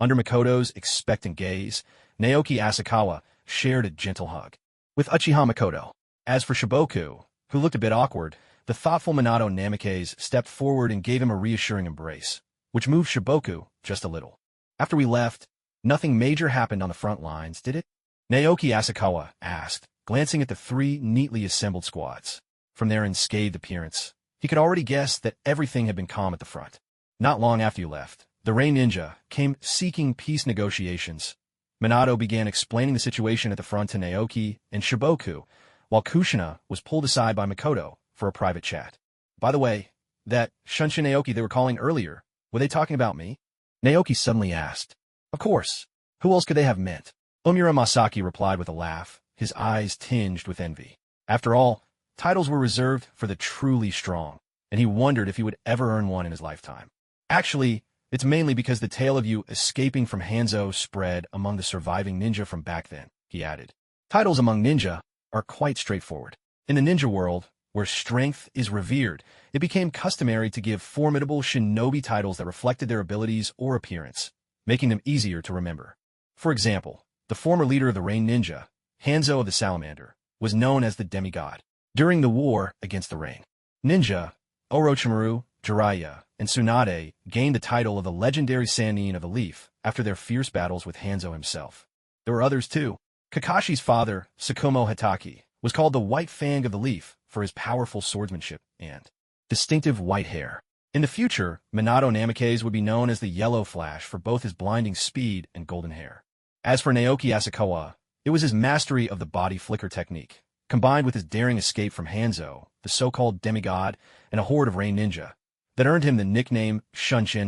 Under Mikoto's expectant gaze, Naoki Asakawa shared a gentle hug with Uchiha Mikoto. As for Shiboku, who looked a bit awkward, the thoughtful Minato Namikaze stepped forward and gave him a reassuring embrace, which moved Shiboku just a little. "After we left, nothing major happened on the front lines, did it?" Naoki Asakawa asked, glancing at the three neatly assembled squads. From their unscathed appearance, he could already guess that everything had been calm at the front. "Not long after you left, the Rain Ninja came seeking peace negotiations." Minato began explaining the situation at the front to Naoki and Shiboku, while Kushina was pulled aside by Mikoto for a private chat. "By the way, that Shunshin Naoki they were calling earlier, were they talking about me?" Naoki suddenly asked. "Of course. Who else could they have meant?" Omura Masaki replied with a laugh, his eyes tinged with envy. After all, titles were reserved for the truly strong, and he wondered if he would ever earn one in his lifetime. "Actually, it's mainly because the tale of you escaping from Hanzo spread among the surviving ninja from back then," he added. "Titles among ninja are quite straightforward. In the ninja world, where strength is revered, it became customary to give formidable shinobi titles that reflected their abilities or appearance, making them easier to remember. For example, the former leader of the Rain Ninja, Hanzo of the Salamander, was known as the demigod. During the war against the Rain Ninja, Orochimaru, Jiraiya, and Tsunade gained the title of the legendary Sannin of the Leaf after their fierce battles with Hanzo himself. There were others too. Kakashi's father, Tsukumo Hatake, was called the White Fang of the Leaf for his powerful swordsmanship and distinctive white hair. In the future, Minato Namikaze would be known as the Yellow Flash for both his blinding speed and golden hair. As for Naoki Asakawa, it was his mastery of the body flicker technique, combined with his daring escape from Hanzo, the so-called demigod, and a horde of Rain Ninja, that earned him the nickname Shunshin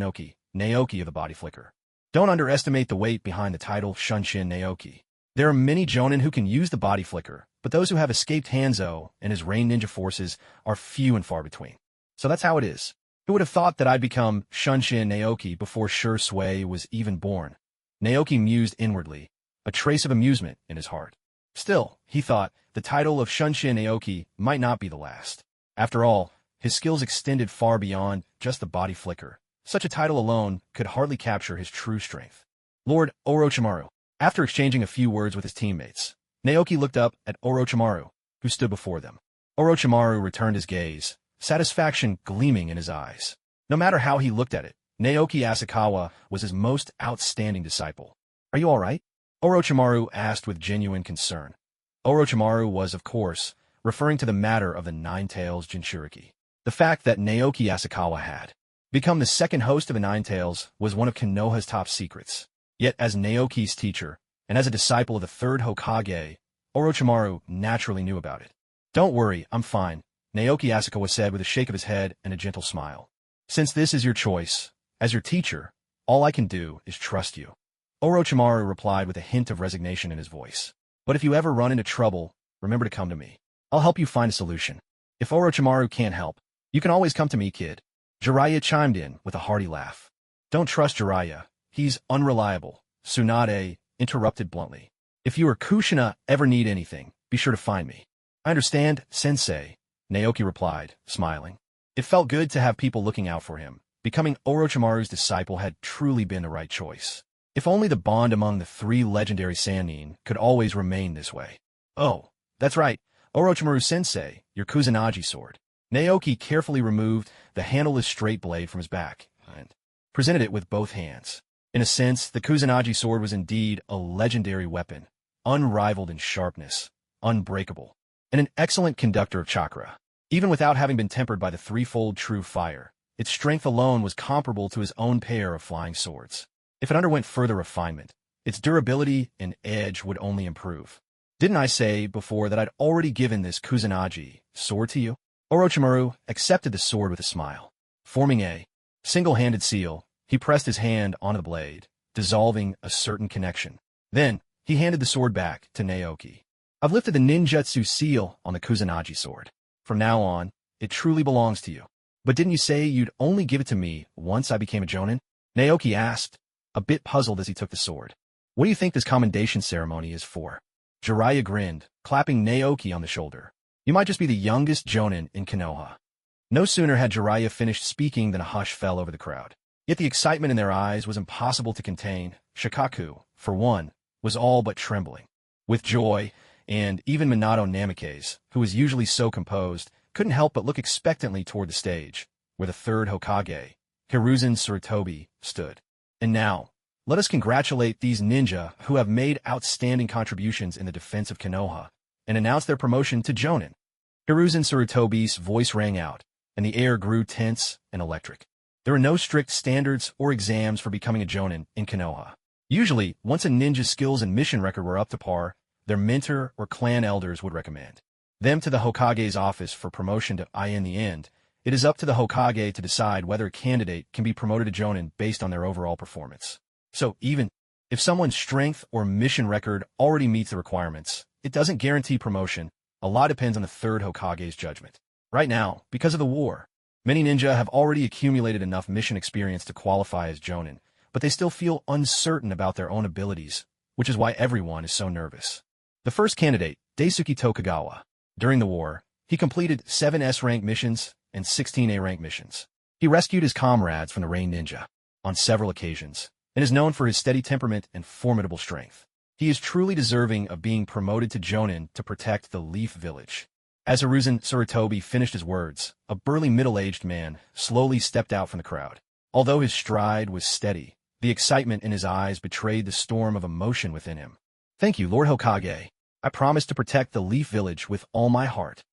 Naoki of the body flicker. Don't underestimate the weight behind the title Shunshin Naoki. There are many Jonin who can use the body flicker, but those who have escaped Hanzo and his Rain Ninja forces are few and far between. So that's how it is. Who would have thought that I'd become Shunshin Naoki before Sure Sui was even born? Naoki mused inwardly, a trace of amusement in his heart. Still, he thought, the title of Shunshin Naoki might not be the last. After all, his skills extended far beyond just the body flicker. Such a title alone could hardly capture his true strength. Lord Orochimaru. After exchanging a few words with his teammates, Naoki looked up at Orochimaru, who stood before them. Orochimaru returned his gaze, satisfaction gleaming in his eyes. No matter how he looked at it, Naoki Asakawa was his most outstanding disciple. "Are you all right?" Orochimaru asked with genuine concern. Orochimaru was, of course, referring to the matter of the Ninetails Jinchuriki. The fact that Naoki Asakawa had become the second host of the Ninetails was one of Konoha's top secrets. Yet as Naoki's teacher, and as a disciple of the third Hokage, Orochimaru naturally knew about it. "Don't worry, I'm fine," Naoki Asakawa said with a shake of his head and a gentle smile. Since this is your choice, as your teacher, all I can do is trust you. Orochimaru replied with a hint of resignation in his voice. But if you ever run into trouble, remember to come to me. I'll help you find a solution. If Orochimaru can't help, you can always come to me, kid. Jiraiya chimed in with a hearty laugh. Don't trust Jiraiya. He's unreliable, Tsunade interrupted bluntly. If you or Kushina ever need anything, be sure to find me. I understand, sensei, Naoki replied, smiling. It felt good to have people looking out for him. Becoming Orochimaru's disciple had truly been the right choice. If only the bond among the three legendary Sannin could always remain this way. Oh, that's right, Orochimaru-sensei, your Kusanagi sword. Naoki carefully removed the handleless straight blade from his back and presented it with both hands. In a sense, the Kusanagi sword was indeed a legendary weapon, unrivaled in sharpness, unbreakable, and an excellent conductor of chakra. Even without having been tempered by the threefold true fire, its strength alone was comparable to his own pair of flying swords. If it underwent further refinement, its durability and edge would only improve. Didn't I say before that I'd already given this Kusanagi sword to you? Orochimaru accepted the sword with a smile. Forming a single-handed seal, he pressed his hand onto the blade, dissolving a certain connection. Then, he handed the sword back to Naoki. I've lifted the Ninjutsu seal on the Kusanagi sword. From now on, it truly belongs to you. But didn't you say you'd only give it to me once I became a Jonin? Naoki asked, a bit puzzled as he took the sword. What do you think this commendation ceremony is for? Jiraiya grinned, clapping Naoki on the shoulder. You might just be the youngest Jonin in Konoha. No sooner had Jiraiya finished speaking than a hush fell over the crowd. Yet the excitement in their eyes was impossible to contain. Shikaku, for one, was all but trembling. With joy, and even Minato Namikaze, who was usually so composed, couldn't help but look expectantly toward the stage, where the third Hokage, Hiruzen Sarutobi, stood. And now, let us congratulate these ninja who have made outstanding contributions in the defense of Konoha, and announce their promotion to Jonin. Hiruzen Sarutobi's voice rang out, and the air grew tense and electric. There are no strict standards or exams for becoming a Jonin in Konoha. Usually, once a ninja's skills and mission record were up to par, their mentor or clan elders would recommend them to the Hokage's office for promotion to I. In the end, it is up to the Hokage to decide whether a candidate can be promoted to Jonin based on their overall performance. So even if someone's strength or mission record already meets the requirements, it doesn't guarantee promotion. A lot depends on the third Hokage's judgment. Right now, because of the war, many ninja have already accumulated enough mission experience to qualify as Jonin, but they still feel uncertain about their own abilities, which is why everyone is so nervous. The first candidate, Daisuke Tokugawa. During the war, he completed 7 S-rank missions and 16 A-rank missions. He rescued his comrades from the Rain Ninja on several occasions, and is known for his steady temperament and formidable strength. He is truly deserving of being promoted to Jonin to protect the Leaf Village. As Hiruzen Sarutobi finished his words, a burly middle-aged man slowly stepped out from the crowd. Although his stride was steady, the excitement in his eyes betrayed the storm of emotion within him. Thank you, Lord Hokage. I promise to protect the Leaf Village with all my heart.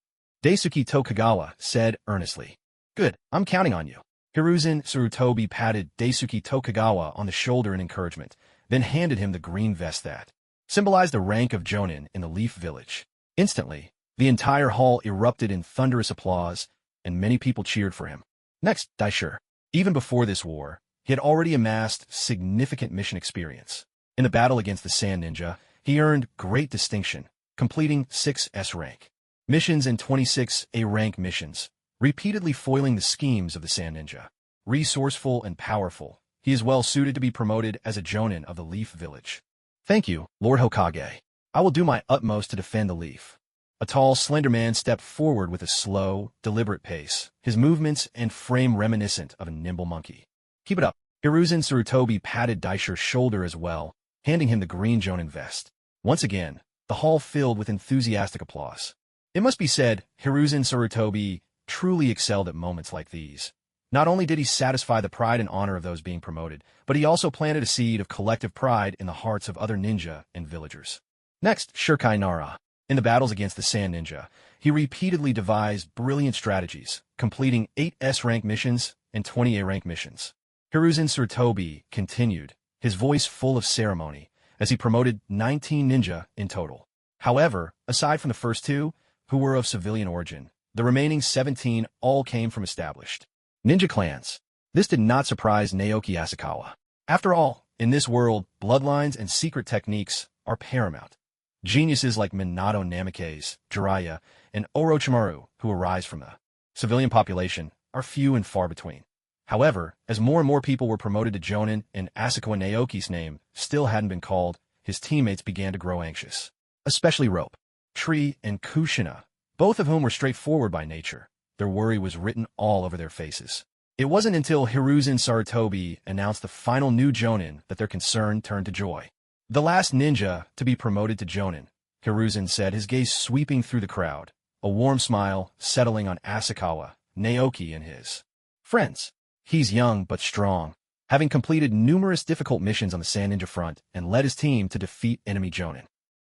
Daisuke Tokugawa said earnestly. Good, I'm counting on you. Hiruzen Sarutobi patted Daisuke Tokugawa on the shoulder in encouragement, then handed him the green vest that symbolized the rank of Jonin in the Leaf Village. Instantly, the entire hall erupted in thunderous applause, and many people cheered for him. Next, Daisher. Even before this war, he had already amassed significant mission experience. In the battle against the Sand Ninja, he earned great distinction, completing 6 S-rank missions and 26 A-rank missions, repeatedly foiling the schemes of the Sand Ninja. Resourceful and powerful, he is well suited to be promoted as a Jonin of the Leaf Village. Thank you, Lord Hokage. I will do my utmost to defend the Leaf. A tall, slender man stepped forward with a slow, deliberate pace, his movements and frame reminiscent of a nimble monkey. Keep it up. Hiruzen Sarutobi patted Daisher's shoulder as well, handing him the green Jonin vest. Once again, the hall filled with enthusiastic applause. It must be said, Hiruzen Sarutobi truly excelled at moments like these. Not only did he satisfy the pride and honor of those being promoted, but he also planted a seed of collective pride in the hearts of other ninja and villagers. Next, Shirkai Nara. In the battles against the Sand Ninja, he repeatedly devised brilliant strategies, completing 8 S-rank missions and 20 A-rank missions. Hiruzen Sarutobi continued, his voice full of ceremony, as he promoted 19 ninja in total. However, aside from the first 2, who were of civilian origin, The remaining 17 all came from established ninja clans. This did not surprise Naoki Asakawa. After all, in this world, bloodlines and secret techniques are paramount. Geniuses like Minato Namikaze, Jiraiya, and Orochimaru, who arise from the civilian population, are few and far between. However, as more and more people were promoted to Jonin and Asakawa Naoki's name still hadn't been called, his teammates began to grow anxious. Especially Rope, Tree, and Kushina, both of whom were straightforward by nature. Their worry was written all over their faces. It wasn't until Hiruzen Sarutobi announced the final new Jonin that their concern turned to joy. The last ninja to be promoted to Jonin, Hiruzen said, his gaze sweeping through the crowd, a warm smile settling on Asakawa, Naoki, and his friends. He's young but strong, having completed numerous difficult missions on the Sand Ninja front and led his team to defeat enemy Jonin.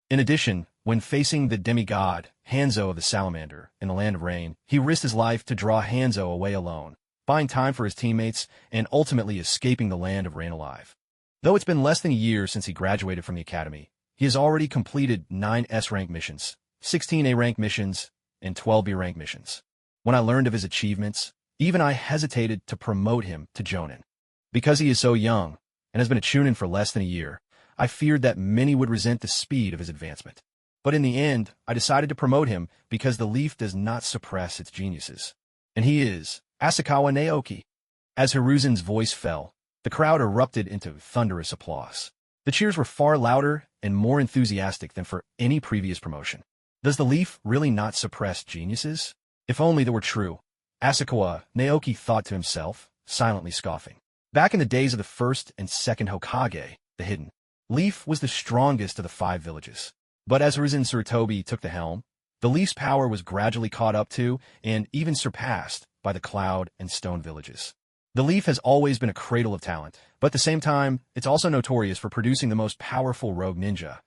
In addition, when facing the demigod, Hanzo of the Salamander, in the Land of Rain, he risked his life to draw Hanzo away alone, buying time for his teammates and ultimately escaping the Land of Rain alive. Though it's been less than a year since he graduated from the academy, he has already completed 9 S-rank missions, 16 A-rank missions, and 12 B-rank missions. When I learned of his achievements, even I hesitated to promote him to Jonin. Because he is so young and has been a Chunin for less than a year, I feared that many would resent the speed of his advancement. But in the end, I decided to promote him because the leaf does not suppress its geniuses. And he is Asakawa Naoki. As Hiruzen's voice fell, the crowd erupted into thunderous applause. The cheers were far louder and more enthusiastic than for any previous promotion. Does the leaf really not suppress geniuses? If only that were true. Asakawa Naoki thought to himself, silently scoffing. Back in the days of the first and second Hokage, the hidden leaf was the strongest of the 5 villages. But as Hiruzen Sarutobi took the helm, the leaf's power was gradually caught up to and even surpassed by the Cloud and Stone villages. The leaf has always been a cradle of talent, but at the same time, it's also notorious for producing the most powerful rogue ninja.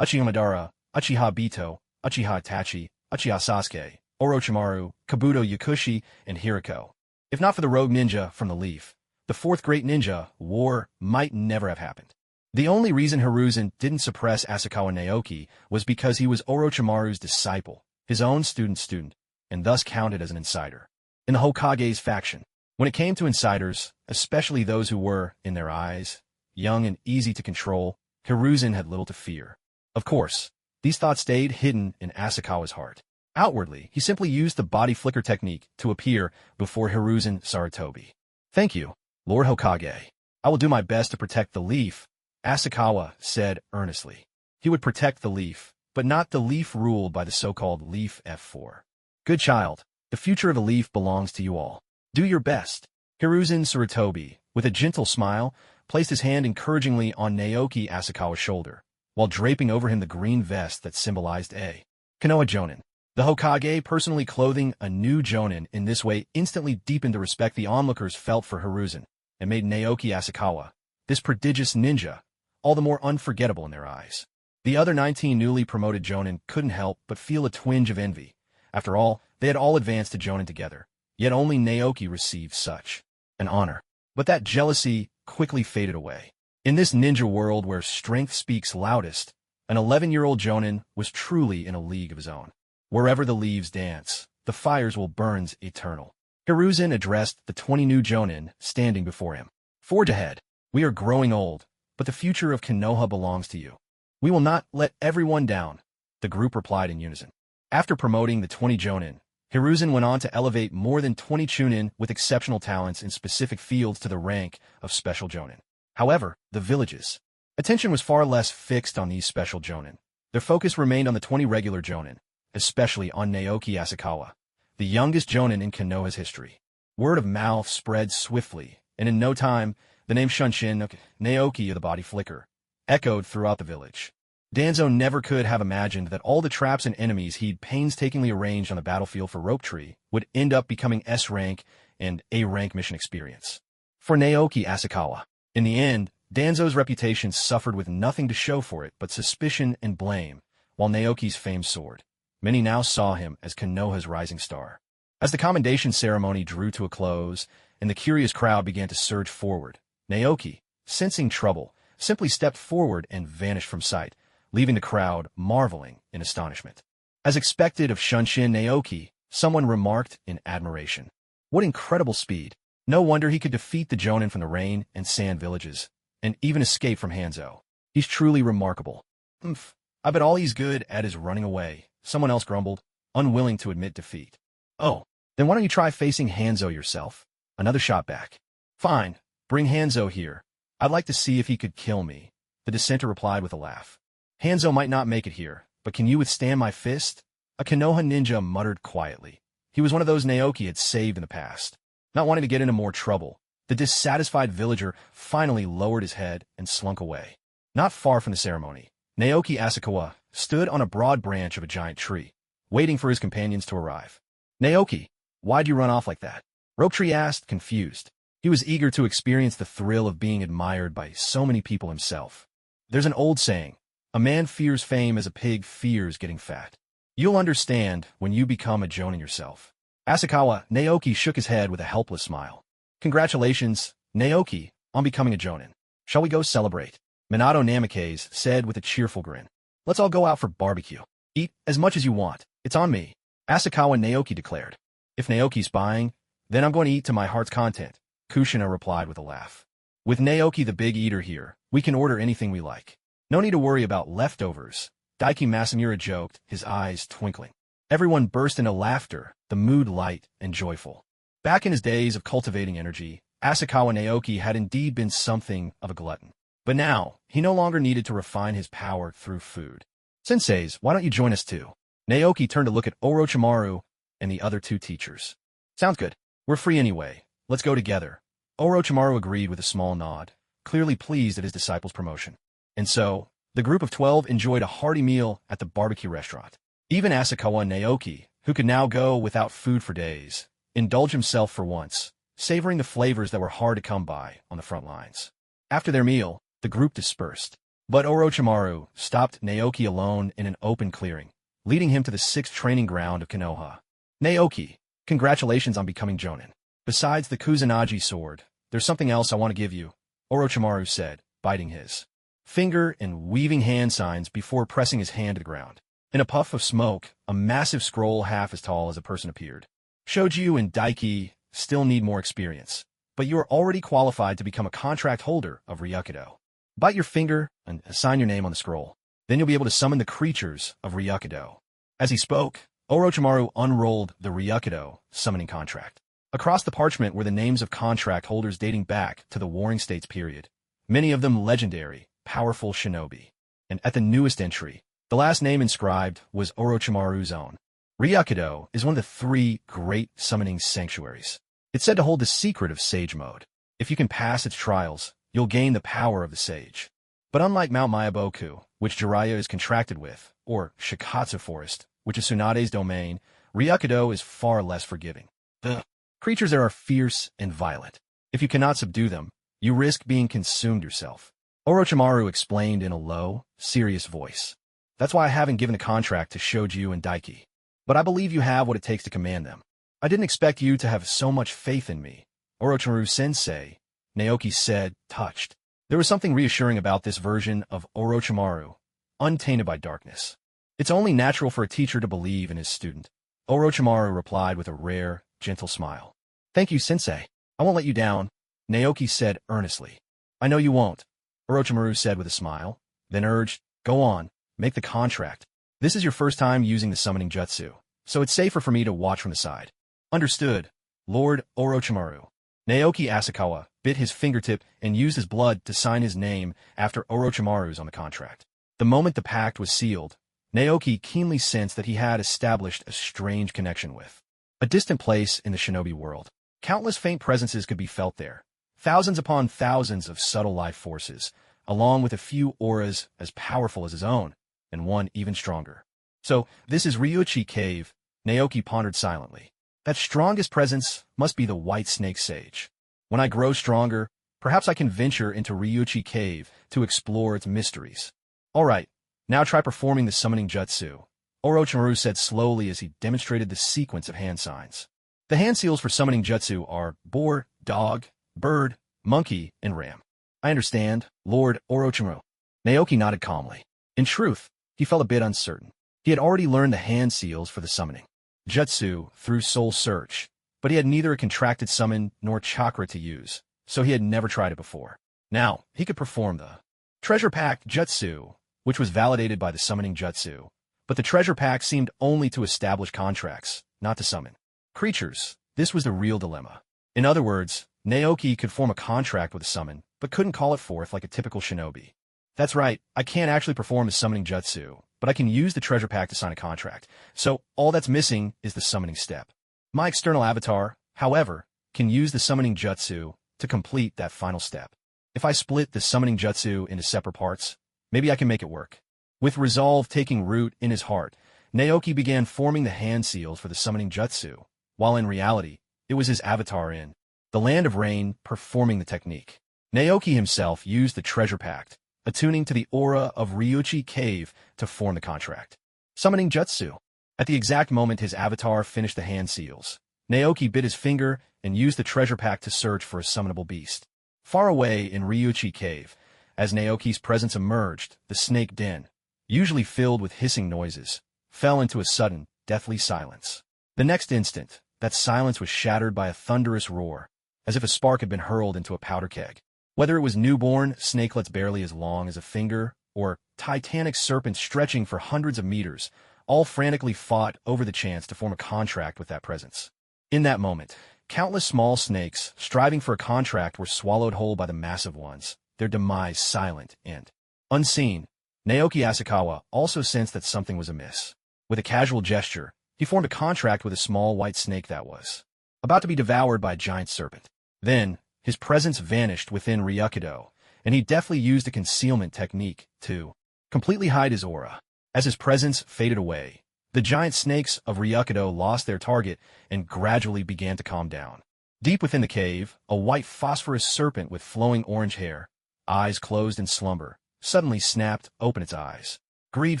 Uchiha Madara, Uchiha Bito, Uchiha Itachi, Uchiha Sasuke, Orochimaru, Kabuto Yakushi, and Hiriko. If not for the rogue ninja from the leaf, the 4th great ninja war might never have happened. The only reason Hiruzen didn't suppress Asakawa Naoki was because he was Orochimaru's disciple, his own student, and thus counted as an insider. In the Hokage's faction, when it came to insiders, especially those who were, in their eyes, young and easy to control, Hiruzen had little to fear. Of course, these thoughts stayed hidden in Asakawa's heart. Outwardly, he simply used the body flicker technique to appear before Hiruzen Sarutobi. Thank you, Lord Hokage. I will do my best to protect the leaf, Asakawa said earnestly. He would protect the leaf, but not the leaf ruled by the so-called Leaf F4. Good child, the future of the leaf belongs to you all. Do your best. Hiruzen Sarutobi, with a gentle smile, placed his hand encouragingly on Naoki Asakawa's shoulder, while draping over him the green vest that symbolized a Konoha Jonin. The Hokage personally clothing a new Jonin in this way instantly deepened the respect the onlookers felt for Hiruzen, and made Naoki Asakawa, this prodigious ninja, all the more unforgettable in their eyes. The other 19 newly promoted Jonin couldn't help but feel a twinge of envy. After all, they had all advanced to Jonin together, yet only Naoki received such an honor. But that jealousy quickly faded away. In this ninja world where strength speaks loudest, an 11-year-old Jonin was truly in a league of his own. Wherever the leaves dance, the fires will burn eternal. Hiruzen addressed the 20 new Jonin standing before him. Forge ahead. We are growing old, but the future of Konoha belongs to you. We will not let everyone down, the group replied in unison. After promoting the 20 Jonin, Hiruzen went on to elevate more than 20 Chunin with exceptional talents in specific fields to the rank of Special Jonin. However, the villages' attention was far less fixed on these Special Jonin. Their focus remained on the 20 regular Jonin, especially on Naoki Asakawa, the youngest Jonin in Konoha's history. Word of mouth spread swiftly, and in no time, the name Shunshin Naoki of the Body Flicker echoed throughout the village. Danzo never could have imagined that all the traps and enemies he'd painstakingly arranged on the battlefield for Rope Tree would end up becoming S-rank and A-rank mission experience. For Naoki Asakawa, in the end, Danzo's reputation suffered with nothing to show for it but suspicion and blame, while Naoki's fame soared. Many now saw him as Konoha's rising star. As the commendation ceremony drew to a close and the curious crowd began to surge forward, Naoki, sensing trouble, simply stepped forward and vanished from sight, leaving the crowd marveling in astonishment. As expected of Shunshin Naoki, Someone remarked in admiration. What incredible speed. No wonder he could defeat the Jonin from the rain and sand villages, and even escape from Hanzo. He's truly remarkable. Oomph. I bet all he's good at is running away, someone else grumbled, unwilling to admit defeat. Oh, then why don't you try facing Hanzo yourself? Another shot back. Fine, bring Hanzo here. I'd like to see if he could kill me, the dissenter replied with a laugh. Hanzo might not make it here, but can you withstand my fist? A Konoha ninja muttered quietly. He was one of those Naoki had saved in the past. Not wanting to get into more trouble, the dissatisfied villager finally lowered his head and slunk away. Not far from the ceremony, Naoki Asakawa stood on a broad branch of a giant tree, waiting for his companions to arrive. Naoki, why'd you run off like that? Ropetree asked, confused. He was eager to experience the thrill of being admired by so many people himself. There's an old saying, a man fears fame as a pig fears getting fat. You'll understand when you become a Jonin yourself. Asakawa, Naoki shook his head with a helpless smile. Congratulations, Naoki, on becoming a Jonin. Shall we go celebrate? Minato Namikaze said with a cheerful grin. Let's all go out for barbecue. Eat as much as you want. It's on me. Asakawa Naoki declared. If Naoki's buying, then I'm going to eat to my heart's content, Kushina replied with a laugh. With Naoki the big eater here, we can order anything we like. No need to worry about leftovers, Daiki Masamura joked, his eyes twinkling. Everyone burst into laughter, the mood light and joyful. Back in his days of cultivating energy, Asakawa Naoki had indeed been something of a glutton. But now, he no longer needed to refine his power through food. Senseis, why don't you join us too? Naoki turned to look at Orochimaru and the other two teachers. Sounds good. We're free anyway. Let's go together. Orochimaru agreed with a small nod, clearly pleased at his disciple's promotion. And so, the group of 12 enjoyed a hearty meal at the barbecue restaurant. Even Asakawa Naoki, who could now go without food for days, indulged himself for once, savoring the flavors that were hard to come by on the front lines. After their meal, the group dispersed. But Orochimaru stopped Naoki alone in an open clearing, leading him to the 6th training ground of Konoha. Naoki, congratulations on becoming Jonin. Besides the Kusanagi sword, there's something else I want to give you, Orochimaru said, biting his finger and weaving hand signs before pressing his hand to the ground. In a puff of smoke, a massive scroll half as tall as a person appeared. Shoju and Daiki still need more experience, but you are already qualified to become a contract holder of Ryukido. Bite your finger and sign your name on the scroll. Then you'll be able to summon the creatures of Ryukido. As he spoke, Orochimaru unrolled the Ryukido summoning contract. Across the parchment were the names of contract holders dating back to the Warring States period, many of them legendary, powerful shinobi. And at the newest entry, the last name inscribed was Orochimaru's own. Ryukido is one of the 3 great summoning sanctuaries. It's said to hold the secret of Sage Mode. If you can pass its trials, you'll gain the power of the Sage. But unlike Mount Mayaboku, which Jiraiya is contracted with, or Shikatsu Forest, which is Tsunade's domain, Ryukido is far less forgiving. The creatures there are fierce and violent. If you cannot subdue them, you risk being consumed yourself. Orochimaru explained in a low, serious voice. That's why I haven't given a contract to Shoju and Daiki. But I believe you have what it takes to command them. I didn't expect you to have so much faith in me, Orochimaru-sensei, Naoki said, touched. There was something reassuring about this version of Orochimaru, untainted by darkness. It's only natural for a teacher to believe in his student. Orochimaru replied with a rare, gentle smile. Thank you, sensei. I won't let you down, Naoki said earnestly. I know you won't, Orochimaru said with a smile, then urged, go on, make the contract. This is your first time using the summoning jutsu, so it's safer for me to watch from the side. Understood, Lord Orochimaru. Naoki Asakawa bit his fingertip and used his blood to sign his name after Orochimaru's on the contract. The moment the pact was sealed, Naoki keenly sensed that he had established a strange connection with a distant place in the shinobi world. Countless faint presences could be felt there, thousands upon thousands of subtle life forces, along with a few auras as powerful as his own, and one even stronger. So, this is Ryuchi Cave, Naoki pondered silently. That strongest presence must be the White Snake Sage. When I grow stronger, perhaps I can venture into Ryuchi Cave to explore its mysteries. All right, now try performing the summoning jutsu, Orochimaru said slowly as he demonstrated the sequence of hand signs. The hand seals for summoning jutsu are boar, dog, bird, monkey, and ram. I understand, Lord Orochimaru. Naoki nodded calmly. In truth, he felt a bit uncertain. He had already learned the hand seals for the summoning. jutsu through soul search, but he had neither a contracted summon nor chakra to use, so he had never tried it before. Now, he could perform the treasure pack jutsu, which was validated by the summoning jutsu, but the treasure pack seemed only to establish contracts, not to summon creatures. This was the real dilemma. In other words, Naoki could form a contract with a summon, but couldn't call it forth like a typical shinobi. That's right, I can't actually perform the summoning jutsu, but I can use the treasure pack to sign a contract, so all that's missing is the summoning step. My external avatar, however, can use the summoning jutsu to complete that final step. If I split the summoning jutsu into separate parts, maybe I can make it work. With resolve taking root in his heart, Naoki began forming the hand seals for the summoning jutsu, while in reality, it was his avatar in the Land of Rain performing the technique. Naoki himself used the treasure pact, attuning to the aura of Ryuchi Cave to form the contract. Summoning jutsu. At the exact moment his avatar finished the hand seals, Naoki bit his finger and used the treasure pack to search for a summonable beast. Far away in Ryuchi Cave, as Naoki's presence emerged, the snake den, usually filled with hissing noises, fell into a sudden, deathly silence. The next instant, that silence was shattered by a thunderous roar, as if a spark had been hurled into a powder keg. Whether it was newborn snakelets barely as long as a finger, or titanic serpents stretching for hundreds of meters, all frantically fought over the chance to form a contract with that presence. In that moment, countless small snakes, striving for a contract, were swallowed whole by the massive ones, their demise silent and unseen. Naoki Asakawa also sensed that something was amiss. With a casual gesture, he formed a contract with a small white snake that was about to be devoured by a giant serpent. Then, his presence vanished within Ryukido, and he deftly used a concealment technique to completely hide his aura. As his presence faded away, the giant snakes of Ryukido lost their target and gradually began to calm down. Deep within the cave, a white phosphorus serpent with flowing orange hair, eyes closed in slumber, suddenly snapped open its eyes. Greed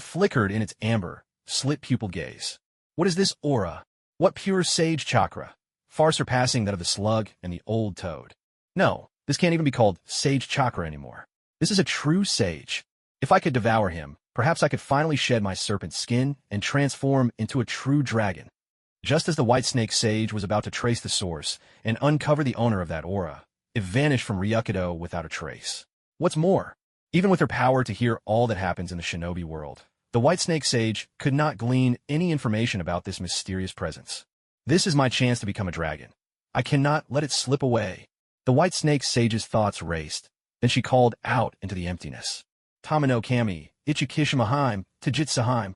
flickered in its amber, slit-pupiled gaze. What is this aura? What pure sage chakra? Far surpassing that of the slug and the old toad. No, this can't even be called sage chakra anymore. This is a true sage. If I could devour him, perhaps I could finally shed my serpent skin and transform into a true dragon. Just as the white snake sage was about to trace the source and uncover the owner of that aura, it vanished from Ryukido without a trace. What's more, even with her power to hear all that happens in the shinobi world, the white snake sage could not glean any information about this mysterious presence. This is my chance to become a dragon. I cannot let it slip away. The white snake sage's thoughts raced. Then she called out into the emptiness. Tamino Kami, Ichikishimaheim, Tajitsaheim.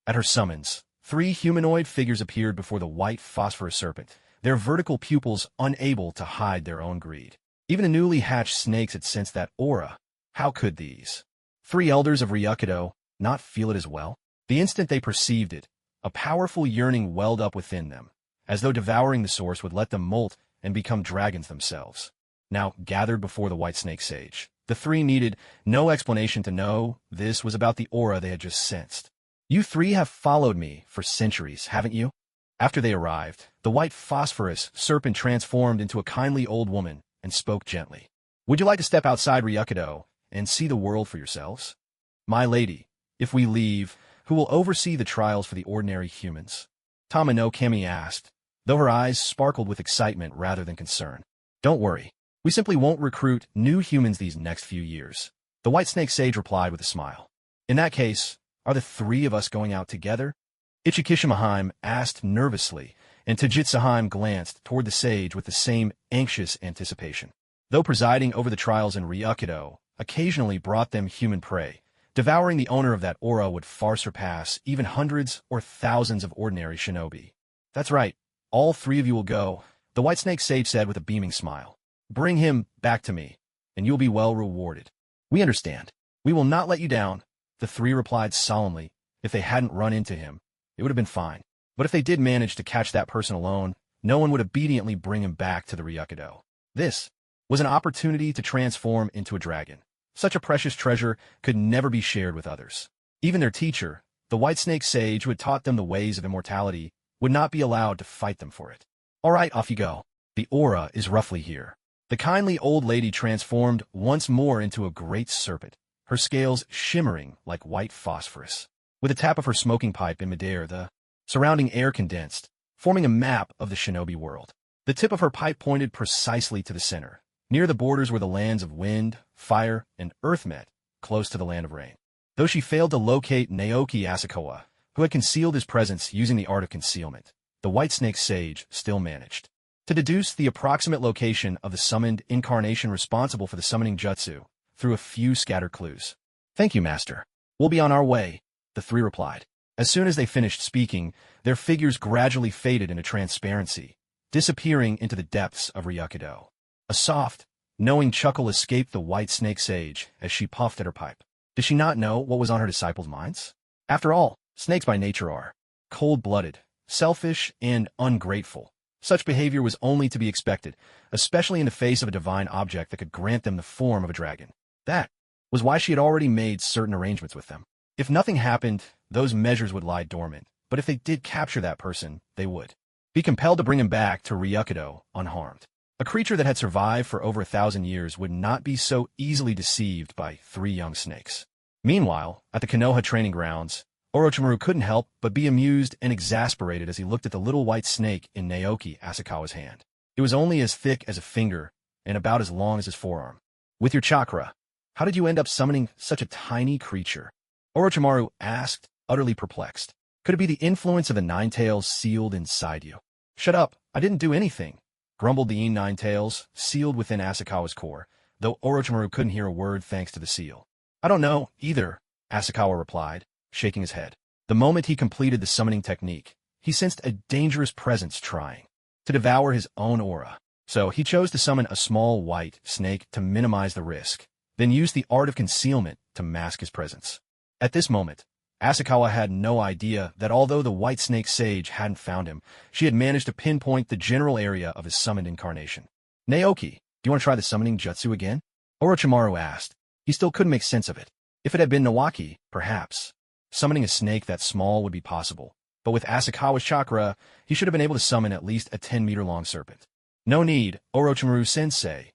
At her summons, 3 humanoid figures appeared before the white phosphorus serpent, their vertical pupils unable to hide their own greed. Even the newly hatched snakes had sensed that aura. How could these 3 elders of Ryukido not feel it as well? The instant they perceived it, a powerful yearning welled up within them, as though devouring the source would let them molt and become dragons themselves. Now, gathered before the white snake sage, the 3 needed no explanation to know this was about the aura they had just sensed. You 3 have followed me for centuries, haven't you? After they arrived, the white phosphorus serpent transformed into a kindly old woman and spoke gently. Would you like to step outside Ryukido and see the world for yourselves? My lady, if we leave, who will oversee the trials for the ordinary humans? Tamino Kami asked, though her eyes sparkled with excitement rather than concern. Don't worry. We simply won't recruit new humans these next few years. The white snake sage replied with a smile. In that case, are the 3 of us going out together? Ichikishimaheim asked nervously, and Tajitsaheim glanced toward the sage with the same anxious anticipation. Though presiding over the trials in Ryukido occasionally brought them human prey, devouring the owner of that aura would far surpass even hundreds or thousands of ordinary shinobi. That's right, all 3 of you will go, the white snake sage said with a beaming smile. Bring him back to me, and you'll be well rewarded. We understand. We will not let you down, the 3 replied solemnly. If they hadn't run into him, it would have been fine. But if they did manage to catch that person alone, no one would obediently bring him back to the Ryukido. This was an opportunity to transform into a dragon. Such a precious treasure could never be shared with others. Even their teacher, the white snake sage who had taught them the ways of immortality, would not be allowed to fight them for it. All right, off you go. The aura is roughly here. The kindly old lady transformed once more into a great serpent, her scales shimmering like white phosphorus. With a tap of her smoking pipe in midair, the surrounding air condensed, forming a map of the shinobi world. The tip of her pipe pointed precisely to the center, near the borders where the lands of wind, fire, and earth met, close to the land of rain. Though she failed to locate Naoki Asakawa, who had concealed his presence using the art of concealment, the White Snake Sage still managed to deduce the approximate location of the summoned incarnation responsible for the summoning jutsu through a few scattered clues. "Thank you, Master. We'll be on our way," the three replied. As soon as they finished speaking, their figures gradually faded into transparency, disappearing into the depths of Ryukido. A soft, knowing chuckle escaped the White Snake Sage as she puffed at her pipe. Did she not know what was on her disciples' minds? After all, snakes by nature are cold-blooded, selfish, and ungrateful. Such behavior was only to be expected, especially in the face of a divine object that could grant them the form of a dragon. That was why she had already made certain arrangements with them. If nothing happened, those measures would lie dormant, but if they did capture that person, they would be compelled to bring him back to Ryukido unharmed. A creature that had survived for over 1,000 years would not be so easily deceived by 3 young snakes. Meanwhile, at the Konoha training grounds, Orochimaru couldn't help but be amused and exasperated as he looked at the little white snake in Naoki Asakawa's hand. It was only as thick as a finger and about as long as his forearm. "With your chakra, how did you end up summoning such a tiny creature?" Orochimaru asked, utterly perplexed. "Could it be the influence of the Ninetails sealed inside you?" "Shut up, I didn't do anything," grumbled the Ninetails, sealed within Asakawa's core, though Orochimaru couldn't hear a word thanks to the seal. "I don't know, either," Asakawa replied, shaking his head. The moment he completed the summoning technique, he sensed a dangerous presence trying to devour his own aura. So he chose to summon a small white snake to minimize the risk, then used the art of concealment to mask his presence. At this moment, Asakawa had no idea that although the White Snake Sage hadn't found him, she had managed to pinpoint the general area of his summoned incarnation. "Naoki, do you want to try the summoning jutsu again?" Orochimaru asked. He still couldn't make sense of it. If it had been Naoki, perhaps summoning a snake that small would be possible, but with Asakawa's chakra, he should have been able to summon at least a 10-meter-long serpent. "No need, Orochimaru-sensei,"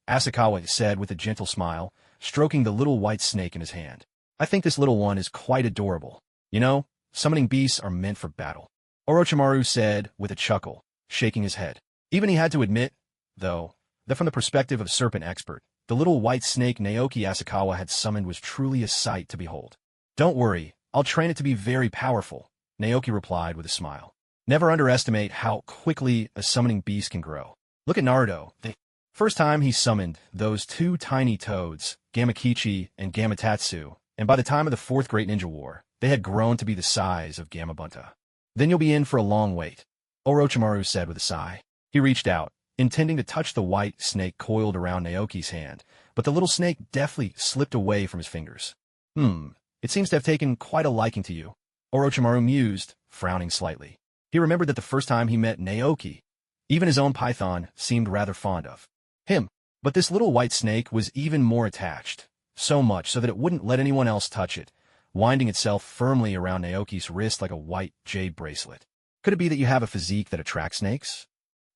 Asakawa said with a gentle smile, stroking the little white snake in his hand. "I think this little one is quite adorable. You know, summoning beasts are meant for battle," Orochimaru said with a chuckle, shaking his head. Even he had to admit, though, that from the perspective of serpent expert, the little white snake Naoki Asakawa had summoned was truly a sight to behold. "Don't worry, I'll train it to be very powerful," Naoki replied with a smile. Never underestimate how quickly a summoning beast can grow. Look at Naruto. The first time he summoned those 2 tiny toads, Gamakichi and Gamatatsu, and by the time of the 4th Great Ninja War, they had grown to be the size of Gamabunta. "Then you'll be in for a long wait," Orochimaru said with a sigh. He reached out, intending to touch the white snake coiled around Naoki's hand, but the little snake deftly slipped away from his fingers. It seems to have taken quite a liking to you," Orochimaru mused, frowning slightly. He remembered that the first time he met Naoki, even his own python seemed rather fond of him. But this little white snake was even more attached, so much so that it wouldn't let anyone else touch it, winding itself firmly around Naoki's wrist like a white jade bracelet. "Could it be that you have a physique that attracts snakes?"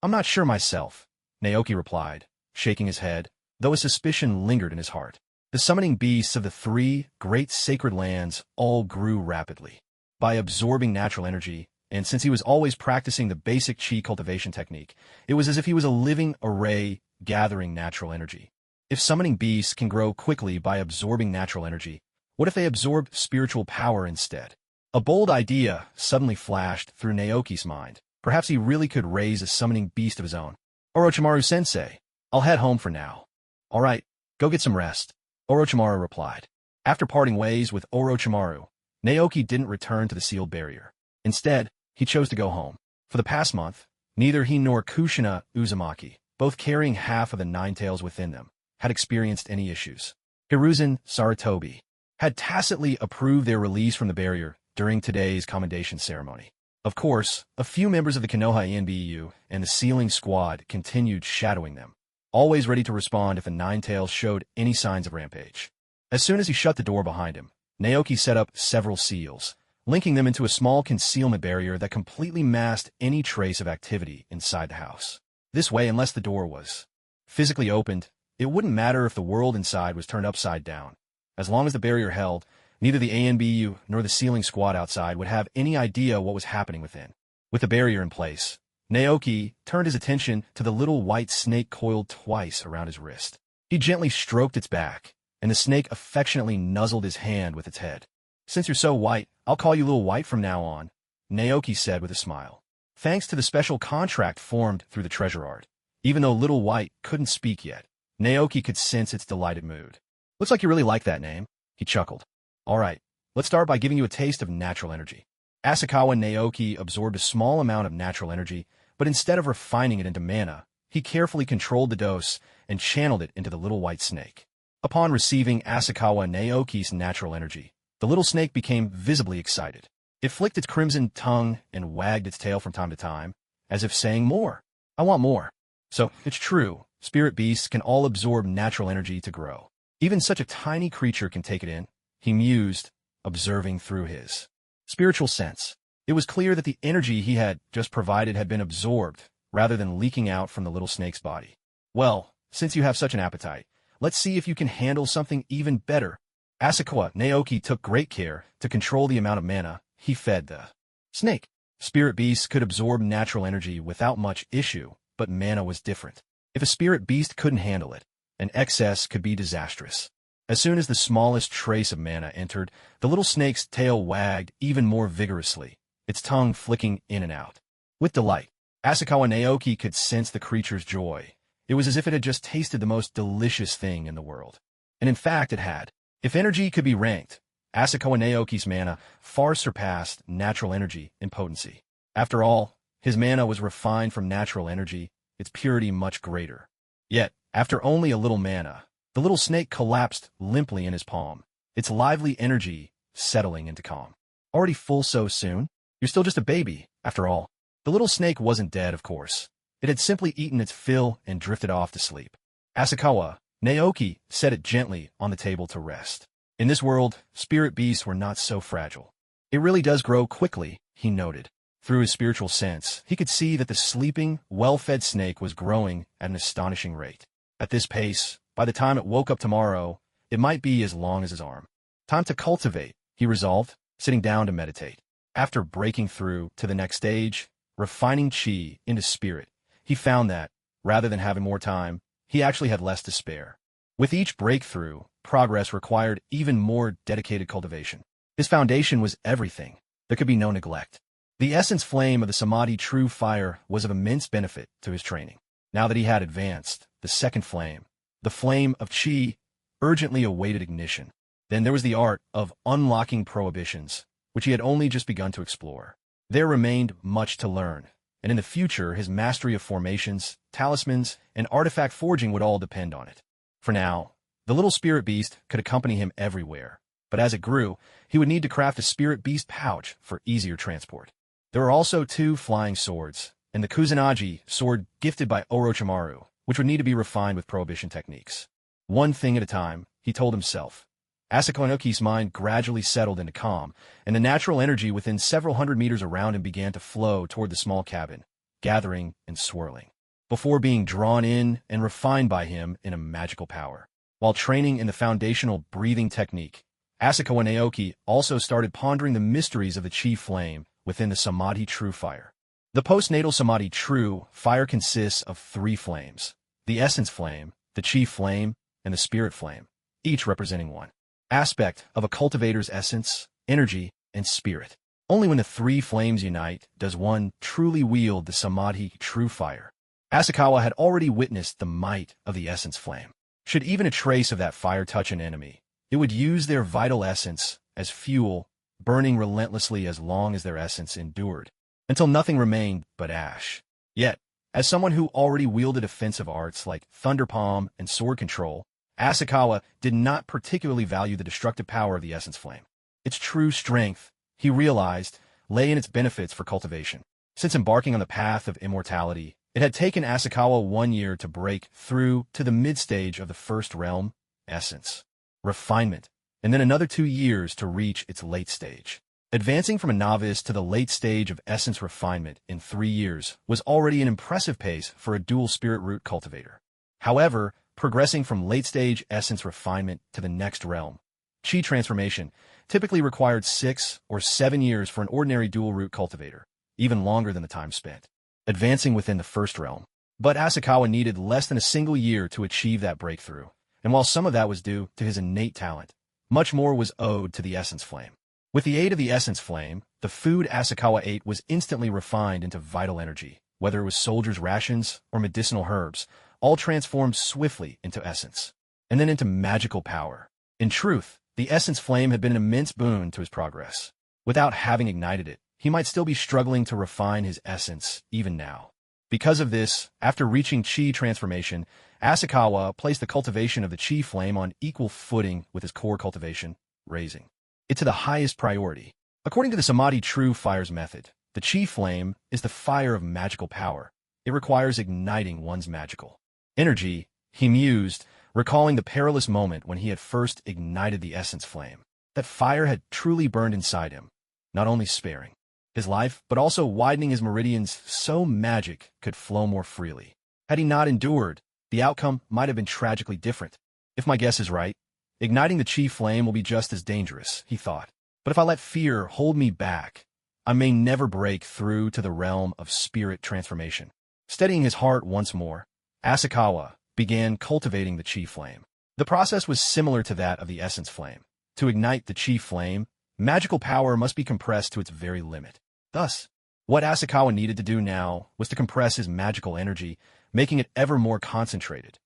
"I'm not sure myself," Naoki replied, shaking his head, though a suspicion lingered in his heart. The summoning beasts of the 3 great sacred lands all grew rapidly. By absorbing natural energy, and since he was always practicing the basic chi cultivation technique, it was as if he was a living array gathering natural energy. If summoning beasts can grow quickly by absorbing natural energy, what if they absorbed spiritual power instead? A bold idea suddenly flashed through Naoki's mind. Perhaps he really could raise a summoning beast of his own. "Orochimaru-sensei, I'll head home for now." "All right, go get some rest," Orochimaru replied. After parting ways with Orochimaru, Naoki didn't return to the sealed barrier. Instead, he chose to go home. For the past month, neither he nor Kushina Uzumaki, both carrying half of the Ninetails within them, had experienced any issues. Hiruzen Sarutobi had tacitly approved their release from the barrier during today's commendation ceremony. Of course, a few members of the Konoha NBU and the sealing squad continued shadowing them, always ready to respond if the Ninetails showed any signs of rampage. As soon as he shut the door behind him, Naoki set up several seals, linking them into a small concealment barrier that completely masked any trace of activity inside the house. This way, unless the door was physically opened, it wouldn't matter if the world inside was turned upside down. As long as the barrier held, neither the ANBU nor the sealing squad outside would have any idea what was happening within. With the barrier in place, Naoki turned his attention to the little white snake coiled twice around his wrist. He gently stroked its back, and the snake affectionately nuzzled his hand with its head. "Since you're so white, I'll call you Little White from now on," Naoki said with a smile. Thanks to the special contract formed through the treasure art, even though Little White couldn't speak yet, Naoki could sense its delighted mood. "Looks like you really like that name," he chuckled. "All right, let's start by giving you a taste of natural energy." Asakawa Naoki absorbed a small amount of natural energy, but instead of refining it into mana, he carefully controlled the dose and channeled it into the little white snake. Upon receiving Asakawa Naoki's natural energy, the little snake became visibly excited. It flicked its crimson tongue and wagged its tail from time to time, as if saying, "More. I want more." So, it's true, spirit beasts can all absorb natural energy to grow. Even such a tiny creature can take it in, he mused, observing through his spiritual sense. It was clear that the energy he had just provided had been absorbed, rather than leaking out from the little snake's body. "Well, since you have such an appetite, let's see if you can handle something even better." Asakawa Naoki took great care to control the amount of mana he fed the snake. Spirit beasts could absorb natural energy without much issue, but mana was different. If a spirit beast couldn't handle it, an excess could be disastrous. As soon as the smallest trace of mana entered, the little snake's tail wagged even more vigorously, its tongue flicking in and out. With delight, Asakawa Naoki could sense the creature's joy. It was as if it had just tasted the most delicious thing in the world. And in fact, it had. If energy could be ranked, Asakawa Naoki's mana far surpassed natural energy in potency. After all, his mana was refined from natural energy, its purity much greater. Yet, after only a little mana, the little snake collapsed limply in his palm, its lively energy settling into calm. "Already full so soon? You're still just a baby, after all." The little snake wasn't dead, of course. It had simply eaten its fill and drifted off to sleep. Asakawa Naoki set it gently on the table to rest. In this world, spirit beasts were not so fragile. "It really does grow quickly," he noted. Through his spiritual sense, he could see that the sleeping, well-fed snake was growing at an astonishing rate. At this pace, by the time it woke up tomorrow, it might be as long as his arm. "Time to cultivate," he resolved, sitting down to meditate. After breaking through to the next stage, refining chi into spirit, he found that, rather than having more time, he actually had less to spare. With each breakthrough, progress required even more dedicated cultivation. His foundation was everything. There could be no neglect. The essence flame of the samadhi true fire was of immense benefit to his training. Now that he had advanced, the second flame, the flame of chi, urgently awaited ignition. Then there was the art of unlocking prohibitions, which he had only just begun to explore. There remained much to learn, and in the future his mastery of formations, talismans, and artifact forging would all depend on it. For now, the little spirit beast could accompany him everywhere, but as it grew, he would need to craft a spirit beast pouch for easier transport. There were also 2 flying swords, and the Kusanagi sword gifted by Orochimaru, which would need to be refined with prohibition techniques. One thing at a time, he told himself. Asakawa Naoki's mind gradually settled into calm, and the natural energy within several hundred meters around him began to flow toward the small cabin, gathering and swirling, before being drawn in and refined by him in a magical power. While training in the foundational breathing technique, Asakawa Naoki also started pondering the mysteries of the chi flame within the samadhi true fire. The postnatal samadhi true fire consists of 3 flames: the essence flame, the chi flame, and the spirit flame, each representing one aspect of a cultivator's essence, energy, and spirit. Only when the 3 flames unite does one truly wield the samadhi true fire. Asakawa had already witnessed the might of the essence flame. Should even a trace of that fire touch an enemy, it would use their vital essence as fuel, burning relentlessly as long as their essence endured, until nothing remained but ash. Yet, as someone who already wielded offensive arts like Thunder Palm and sword control, Asakawa did not particularly value the destructive power of the essence flame. Its true strength, he realized, lay in its benefits for cultivation. Since embarking on the path of immortality, it had taken Asakawa 1 year to break through to the mid-stage of the first realm, essence, refinement, and then another 2 years to reach its late stage. Advancing from a novice to the late stage of essence refinement in 3 years was already an impressive pace for a dual spirit root cultivator. However, progressing from late-stage essence refinement to the next realm, chi transformation, typically required 6 or 7 years for an ordinary dual root cultivator. even longer than the time spent advancing within the first realm. But Asakawa needed less than a single year to achieve that breakthrough, and while some of that was due to his innate talent, much more was owed to the Essence Flame. With the aid of the Essence Flame, the food Asakawa ate was instantly refined into vital energy, whether it was soldiers' rations or medicinal herbs, all transformed swiftly into essence, and then into magical power. In truth, the Essence Flame had been an immense boon to his progress. Without having ignited it, he might still be struggling to refine his essence even now. Because of this, after reaching Chi transformation, Asakawa placed the cultivation of the Chi Flame on equal footing with his core cultivation, raising it to the highest priority. According to the Samadhi True Fire's method, the Chi Flame is the fire of magical power. It requires igniting one's magical energy, he mused, recalling the perilous moment when he had first ignited the Essence Flame. That fire had truly burned inside him, not only sparing his life, but also widening his meridians so magic could flow more freely. Had he not endured, the outcome might have been tragically different. If my guess is right, igniting the Chi Flame will be just as dangerous, he thought. But if I let fear hold me back, I may never break through to the realm of spirit transformation. Steadying his heart once more, Asakawa began cultivating the Chi Flame. The process was similar to that of the Essence Flame. To ignite the Chi Flame, magical power must be compressed to its very limit. Thus, what Asakawa needed to do now was to compress his magical energy, making it ever more concentrated.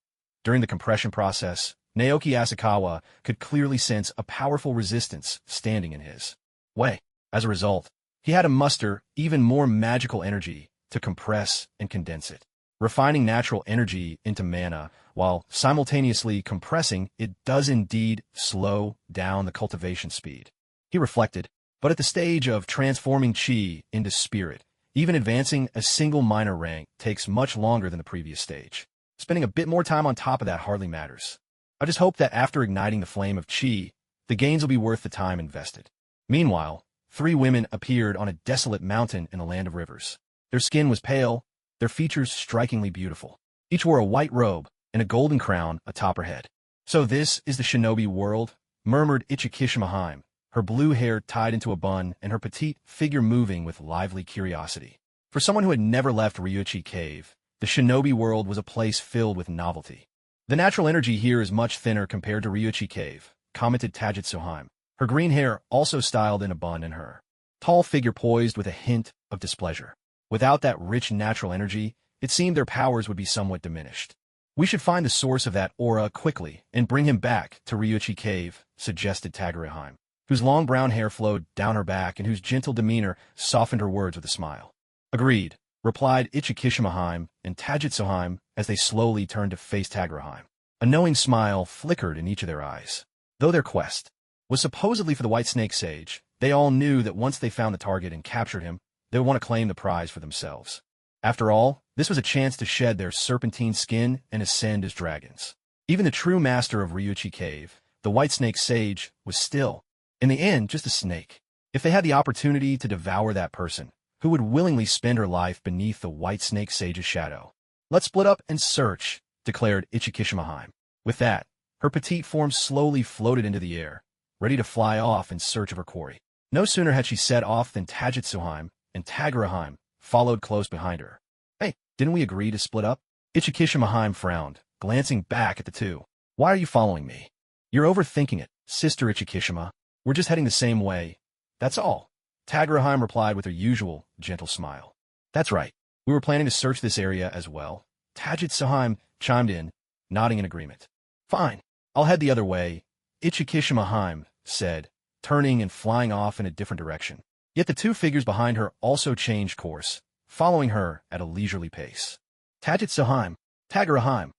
During the compression process, Naoki Asakawa could clearly sense a powerful resistance standing in his way. As a result, he had to muster even more magical energy to compress and condense it. Refining natural energy into mana while simultaneously compressing it does indeed slow down the cultivation speed. He reflected, but at the stage of transforming Chi into spirit, even advancing a single minor rank takes much longer than the previous stage. Spending a bit more time on top of that hardly matters. I just hope that after igniting the flame of Chi, the gains will be worth the time invested. Meanwhile, 3 women appeared on a desolate mountain in the land of rivers. Their skin was pale, their features strikingly beautiful. Each wore a white robe and a golden crown atop her head. "So this is the shinobi world," murmured Ichikishimaheim, her blue hair tied into a bun and her petite figure moving with lively curiosity. For someone who had never left Ryuchi Cave, the shinobi world was a place filled with novelty. "The natural energy here is much thinner compared to Ryuchi Cave," commented Tajitsuheim, her green hair also styled in a bun and her tall figure poised with a hint of displeasure. Without that rich natural energy, it seemed their powers would be somewhat diminished. "We should find the source of that aura quickly and bring him back to Ryuchi Cave," suggested Tagureheim, whose long brown hair flowed down her back and whose gentle demeanor softened her words with a smile. "Agreed," replied Ichikishimaheim and Tajitsuheim as they slowly turned to face Tagureheim. A knowing smile flickered in each of their eyes. Though their quest was supposedly for the White Snake Sage, they all knew that once they found the target and captured him, they would want to claim the prize for themselves. After all, this was a chance to shed their serpentine skin and ascend as dragons. Even the true master of Ryuchi Cave, the White Snake Sage, was still, in the end, just a snake. If they had the opportunity to devour that person, who would willingly spend her life beneath the White Snake Sage's shadow? "Let's split up and search," declared Ichikishimaheim. With that, her petite form slowly floated into the air, ready to fly off in search of her quarry. No sooner had she set off than Tajitsuheim and Tagureheim followed close behind her. "Hey, didn't we agree to split up?" Ichikishimaheim frowned, glancing back at the two. "Why are you following me?" "You're overthinking it, Sister Ichikishima. We're just heading the same way. That's all." Tagureheim replied with her usual gentle smile. "That's right. We were planning to search this area as well." Tajitsuheim chimed in, nodding in agreement. "Fine. I'll head the other way," Ichikishimaheim said, turning and flying off in a different direction. Yet the 2 figures behind her also changed course, following her at a leisurely pace. Tajitsuheim, Tagureheim.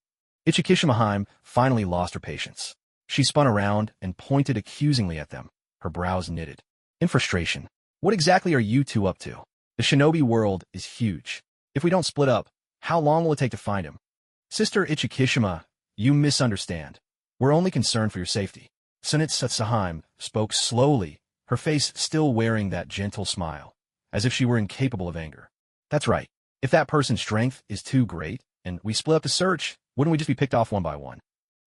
Ichikishimaheim finally lost her patience. She spun around and pointed accusingly at them, her brows knitted. In frustration, "What exactly are you two up to? The shinobi world is huge. If we don't split up, how long will it take to find him?" "Sister Ichikishima, you misunderstand. We're only concerned for your safety." Sunitsuheim spoke slowly, her face still wearing that gentle smile, as if she were incapable of anger. "That's right. If that person's strength is too great, and we split up the search, wouldn't we just be picked off one by one?"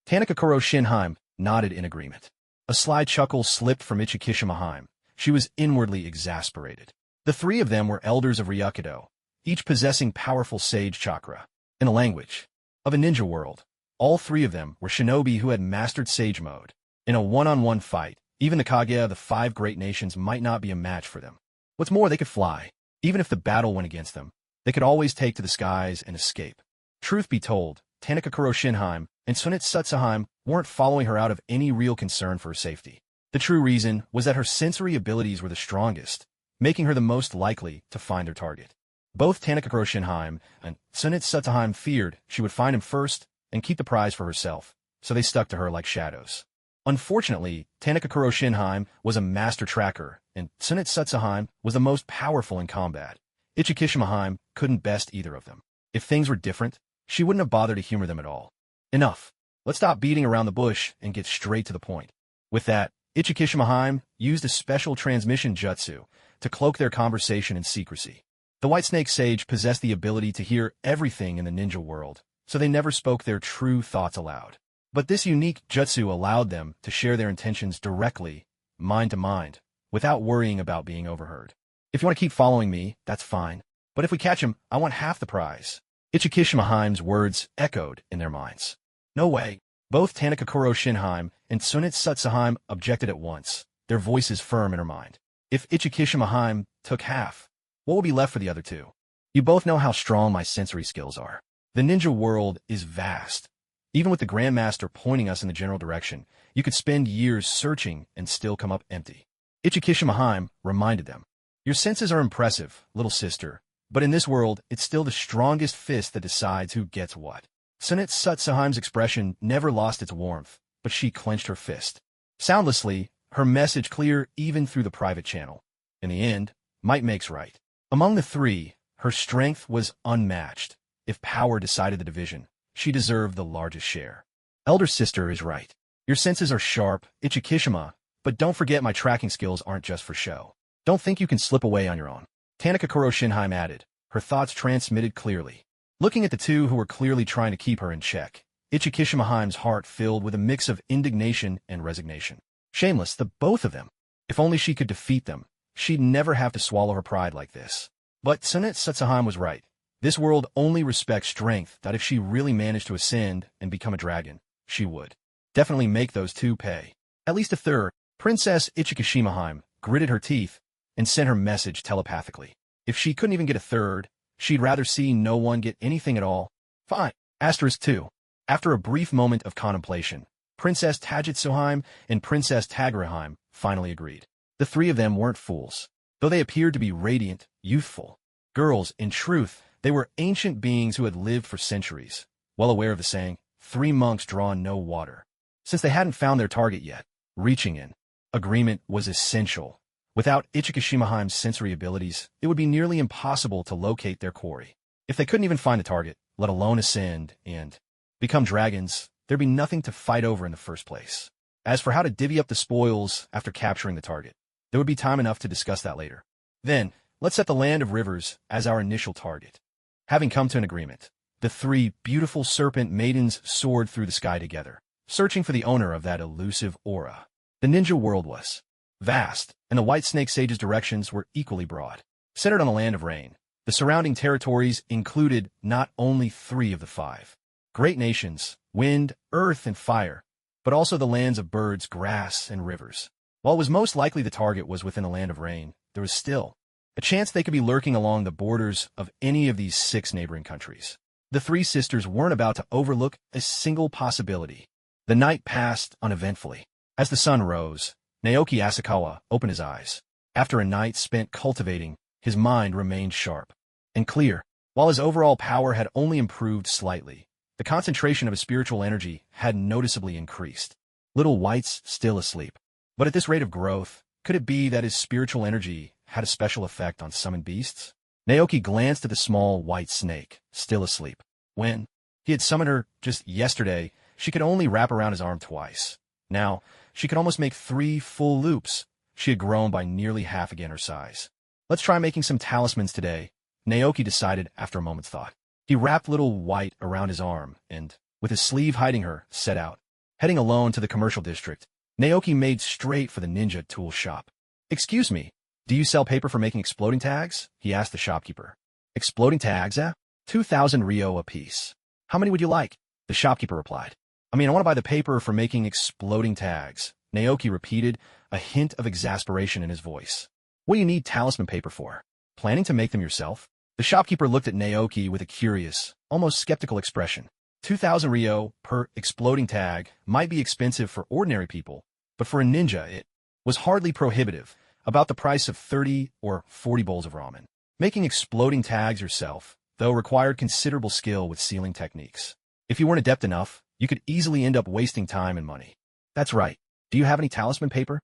Tanakakuro Shinheim nodded in agreement. A sly chuckle slipped from Ichikishimaheim. She was inwardly exasperated. The three of them were elders of Ryukido, each possessing powerful sage chakra. In the language of a ninja world, all three of them were shinobi who had mastered sage mode. In a one-on-one fight, even the Kage of the five great nations might not be a match for them. What's more, they could fly. Even if the battle went against them, they could always take to the skies and escape. Truth be told, Tanakakuro Shinheim and Tsunetsu Satsuheim weren't following her out of any real concern for her safety. The true reason was that her sensory abilities were the strongest, making her the most likely to find their target. Both Tanakakuro Shinheim and Tsunetsu Satsuheim feared she would find him first and keep the prize for herself, so they stuck to her like shadows. Unfortunately, Tanakakuro Shinheim was a master tracker, and Tsunetsu Satsuheim was the most powerful in combat. Ichikishimaheim couldn't best either of them. If things were different, she wouldn't have bothered to humor them at all. Enough. Let's stop beating around the bush and get straight to the point. With that, Ichikishimaheim used a special transmission jutsu to cloak their conversation in secrecy. The White Snake Sage possessed the ability to hear everything in the ninja world, so they never spoke their true thoughts aloud. But this unique jutsu allowed them to share their intentions directly, mind to mind, without worrying about being overheard. If you want to keep following me, that's fine. But if we catch him, I want half the prize. Ichikishimaheim's words echoed in their minds. No way. Both Tanakakuro Shinheim and Tsunetsu Satsuheim objected at once, their voices firm in her mind. If Ichikishimaheim took half, what will be left for the other two? You both know how strong my sensory skills are. The ninja world is vast. Even with the Grandmaster pointing us in the general direction, you could spend years searching and still come up empty. Ichikishimaheim reminded them. Your senses are impressive, little sister, but in this world, it's still the strongest fist that decides who gets what. Tsunetsu Satsuheim's expression never lost its warmth, but she clenched her fist. Soundlessly, her message clear even through the private channel. In the end, might makes right. Among the three, her strength was unmatched. If power decided the division, she deserved the largest share. Elder sister is right. Your senses are sharp, Ichikishima, but don't forget my tracking skills aren't just for show. Don't think you can slip away on your own. Tanakakuro Shinheim added, her thoughts transmitted clearly. Looking at the two who were clearly trying to keep her in check, Ichikishimaheim's heart filled with a mix of indignation and resignation. Shameless, the both of them. If only she could defeat them, she'd never have to swallow her pride like this. But Tsunetsu Satsuheim was right. This world only respects strength, that if she really managed to ascend and become a dragon, she would definitely make those two pay. At least a third. Princess Ichikishimaheim gritted her teeth and sent her message telepathically. If she couldn't even get a third, she'd rather see no one get anything at all. Fine. Asterisk 2. After a brief moment of contemplation, Princess Tajitsuheim and Princess Tagiraheim finally agreed. The three of them weren't fools. Though they appeared to be radiant, youthful girls, in truth, they were ancient beings who had lived for centuries, well aware of the saying, 3 monks draw no water. Since they hadn't found their target yet, reaching an agreement was essential. Without Ichikishimaheim's sensory abilities, it would be nearly impossible to locate their quarry. If they couldn't even find the target, let alone ascend and become dragons, there'd be nothing to fight over in the first place. As for how to divvy up the spoils after capturing the target, there would be time enough to discuss that later. Then, let's set the Land of Rivers as our initial target. Having come to an agreement, the 3 beautiful serpent maidens soared through the sky together, searching for the owner of that elusive aura. The ninja world was vast, and the White Snake Sage's directions were equally broad. Centered on the Land of Rain, the surrounding territories included not only 3 of the 5 great nations, wind, earth, and fire, but also the lands of birds, grass, and rivers. While it was most likely the target was within the Land of Rain, there was still a chance they could be lurking along the borders of any of these 6 neighboring countries. The 3 sisters weren't about to overlook a single possibility. The night passed uneventfully. As the sun rose, Naoki Asakawa opened his eyes. After a night spent cultivating, his mind remained sharp and clear. While his overall power had only improved slightly, the concentration of his spiritual energy had noticeably increased. Little White's still asleep. But at this rate of growth, could it be that his spiritual energy had a special effect on summoned beasts? Naoki glanced at the small white snake, still asleep. When he had summoned her just yesterday, she could only wrap around his arm twice. Now, she could almost make 3 full loops. She had grown by nearly half again her size. Let's try making some talismans today, Naoki decided after a moment's thought. He wrapped little White around his arm and, with his sleeve hiding her, set out. Heading alone to the commercial district, Naoki made straight for the ninja tool shop. Excuse me, Do you sell paper for making exploding tags? He asked the shopkeeper. Exploding tags, eh? 2,000 Rio apiece. How many would you like? The shopkeeper replied. I want to buy the paper for making exploding tags. Naoki repeated, a hint of exasperation in his voice. What do you need talisman paper for? Planning to make them yourself? The shopkeeper looked at Naoki with a curious, almost skeptical expression. 2,000 Rio per exploding tag might be expensive for ordinary people, but for a ninja it was hardly prohibitive, about the price of 30 or 40 bowls of ramen. Making exploding tags yourself, though, required considerable skill with sealing techniques. If you weren't adept enough, you could easily end up wasting time and money. That's right. Do you have any talisman paper?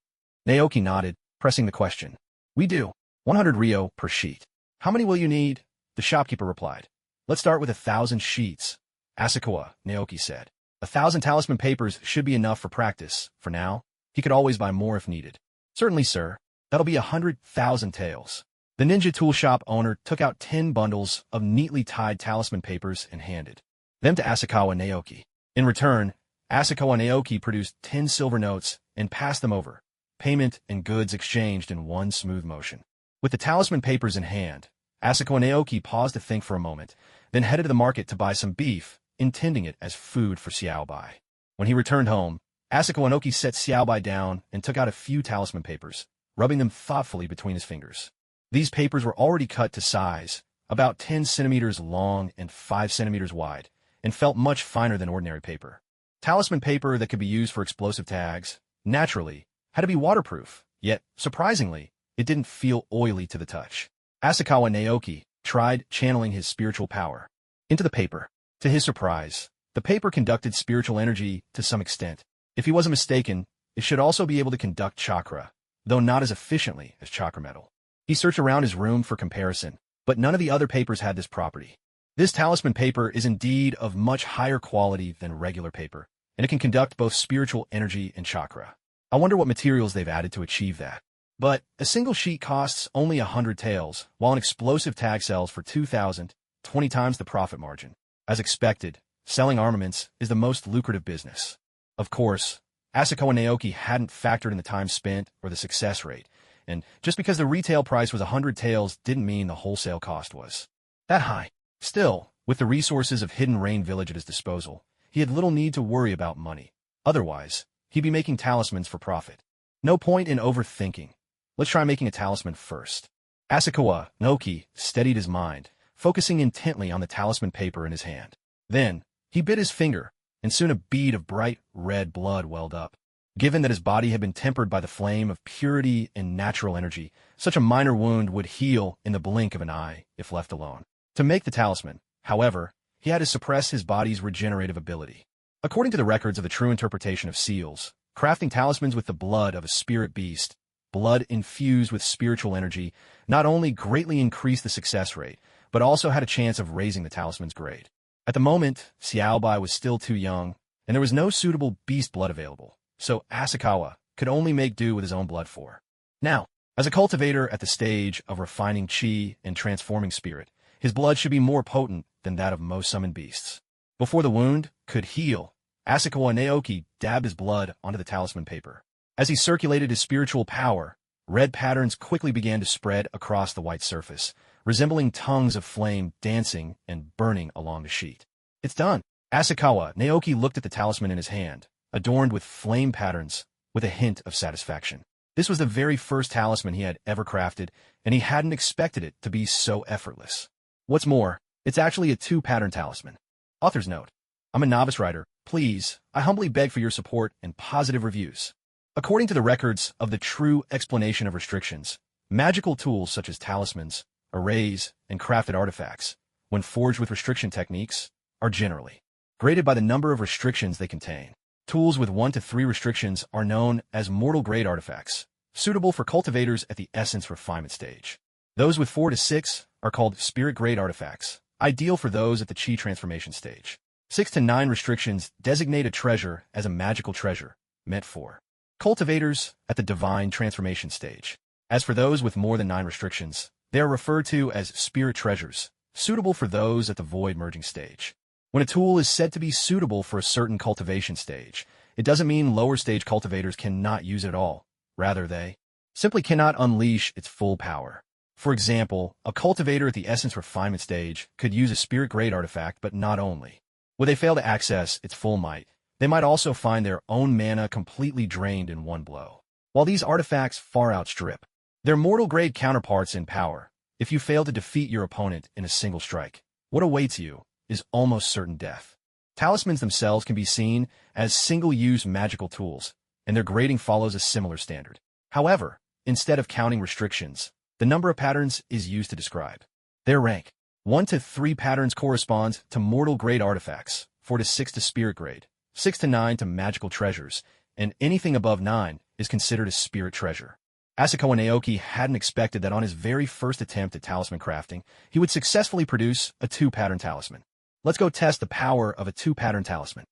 Naoki nodded, pressing the question. We do. 100 Rio per sheet. How many will you need? The shopkeeper replied. Let's start with 1,000 sheets. Asakawa, Naoki said. 1,000 talisman papers should be enough for practice. For now, he could always buy more if needed. Certainly, sir. That'll be 100,000 taels. The ninja tool shop owner took out 10 bundles of neatly tied talisman papers and handed them to Asakawa Naoki. In return, Asakawa Naoki produced 10 silver notes and passed them over. Payment and goods exchanged in one smooth motion. With the talisman papers in hand, Asakawa Naoki paused to think for a moment, then headed to the market to buy some beef, intending it as food for Xiaobai. When he returned home, Asakawa Naoki set Xiaobai down and took out a few talisman papers, rubbing them thoughtfully between his fingers. These papers were already cut to size, about 10 centimeters long and 5 centimeters wide, and felt much finer than ordinary paper. Talisman paper that could be used for explosive tags, naturally, had to be waterproof, yet, surprisingly, it didn't feel oily to the touch. Asakawa Naoki tried channeling his spiritual power into the paper. To his surprise, the paper conducted spiritual energy to some extent. If he wasn't mistaken, it should also be able to conduct chakra, though not as efficiently as chakra metal. He searched around his room for comparison, but none of the other papers had this property. This talisman paper is indeed of much higher quality than regular paper, and it can conduct both spiritual energy and chakra. I wonder what materials they've added to achieve that. But a single sheet costs only 100 taels, while an explosive tag sells for 2,000, 20 times the profit margin. As expected, selling armaments is the most lucrative business. Of course, Asakawa Naoki hadn't factored in the time spent or the success rate, and just because the retail price was 100 taels didn't mean the wholesale cost was that high. Still, with the resources of Hidden Rain Village at his disposal, he had little need to worry about money. Otherwise, he'd be making talismans for profit. No point in overthinking. Let's try making a talisman first. Asakawa Naoki steadied his mind, focusing intently on the talisman paper in his hand. Then, he bit his finger, and soon a bead of bright red blood welled up. Given that his body had been tempered by the flame of purity and natural energy, such a minor wound would heal in the blink of an eye if left alone. To make the talisman, however, he had to suppress his body's regenerative ability. According to the records of the true interpretation of seals, crafting talismans with the blood of a spirit beast, blood infused with spiritual energy, not only greatly increased the success rate, but also had a chance of raising the talisman's grade. At the moment, Xiaobai was still too young, and there was no suitable beast blood available, so Asakawa could only make do with his own blood for. Now, as a cultivator at the stage of refining chi and transforming spirit, his blood should be more potent than that of most summoned beasts. Before the wound could heal, Asakawa Naoki dabbed his blood onto the talisman paper. As he circulated his spiritual power, red patterns quickly began to spread across the white surface, resembling tongues of flame dancing and burning along the sheet. It's done. Asakawa Naoki looked at the talisman in his hand, adorned with flame patterns, with a hint of satisfaction. This was the very first talisman he had ever crafted, and he hadn't expected it to be so effortless. What's more, it's actually a two-pattern talisman. Author's note. I'm a novice writer. Please, I humbly beg for your support and positive reviews. According to the records of the true explanation of restrictions, magical tools such as talismans, arrays, and crafted artifacts, when forged with restriction techniques, are generally graded by the number of restrictions they contain. Tools with 1 to 3 restrictions are known as mortal-grade artifacts, suitable for cultivators at the essence refinement stage. Those with 4 to 6 are called spirit-grade artifacts, ideal for those at the chi transformation stage. 6 to 9 restrictions designate a treasure as a magical treasure, meant for cultivators at the divine transformation stage. As for those with more than 9 restrictions, they are referred to as spirit treasures, suitable for those at the void merging stage. When a tool is said to be suitable for a certain cultivation stage, it doesn't mean lower stage cultivators cannot use it at all. Rather, they simply cannot unleash its full power. For example, a cultivator at the essence refinement stage could use a spirit-grade artifact, but not only. Would they fail to access its full might, they might also find their own mana completely drained in one blow. While these artifacts far outstrip their mortal-grade counterparts in power, if you fail to defeat your opponent in a single strike, what awaits you is almost certain death. Talismans themselves can be seen as single-use magical tools, and their grading follows a similar standard. However, instead of counting restrictions, the number of patterns is used to describe their rank. 1 to 3 patterns correspond to mortal-grade artifacts, 4 to 6 to spirit-grade, 6 to 9 to magical treasures, and anything above 9 is considered a spirit treasure. Asakawa Naoki hadn't expected that on his very first attempt at talisman crafting, he would successfully produce a 2-pattern talisman. Let's go test the power of a 2-pattern talisman.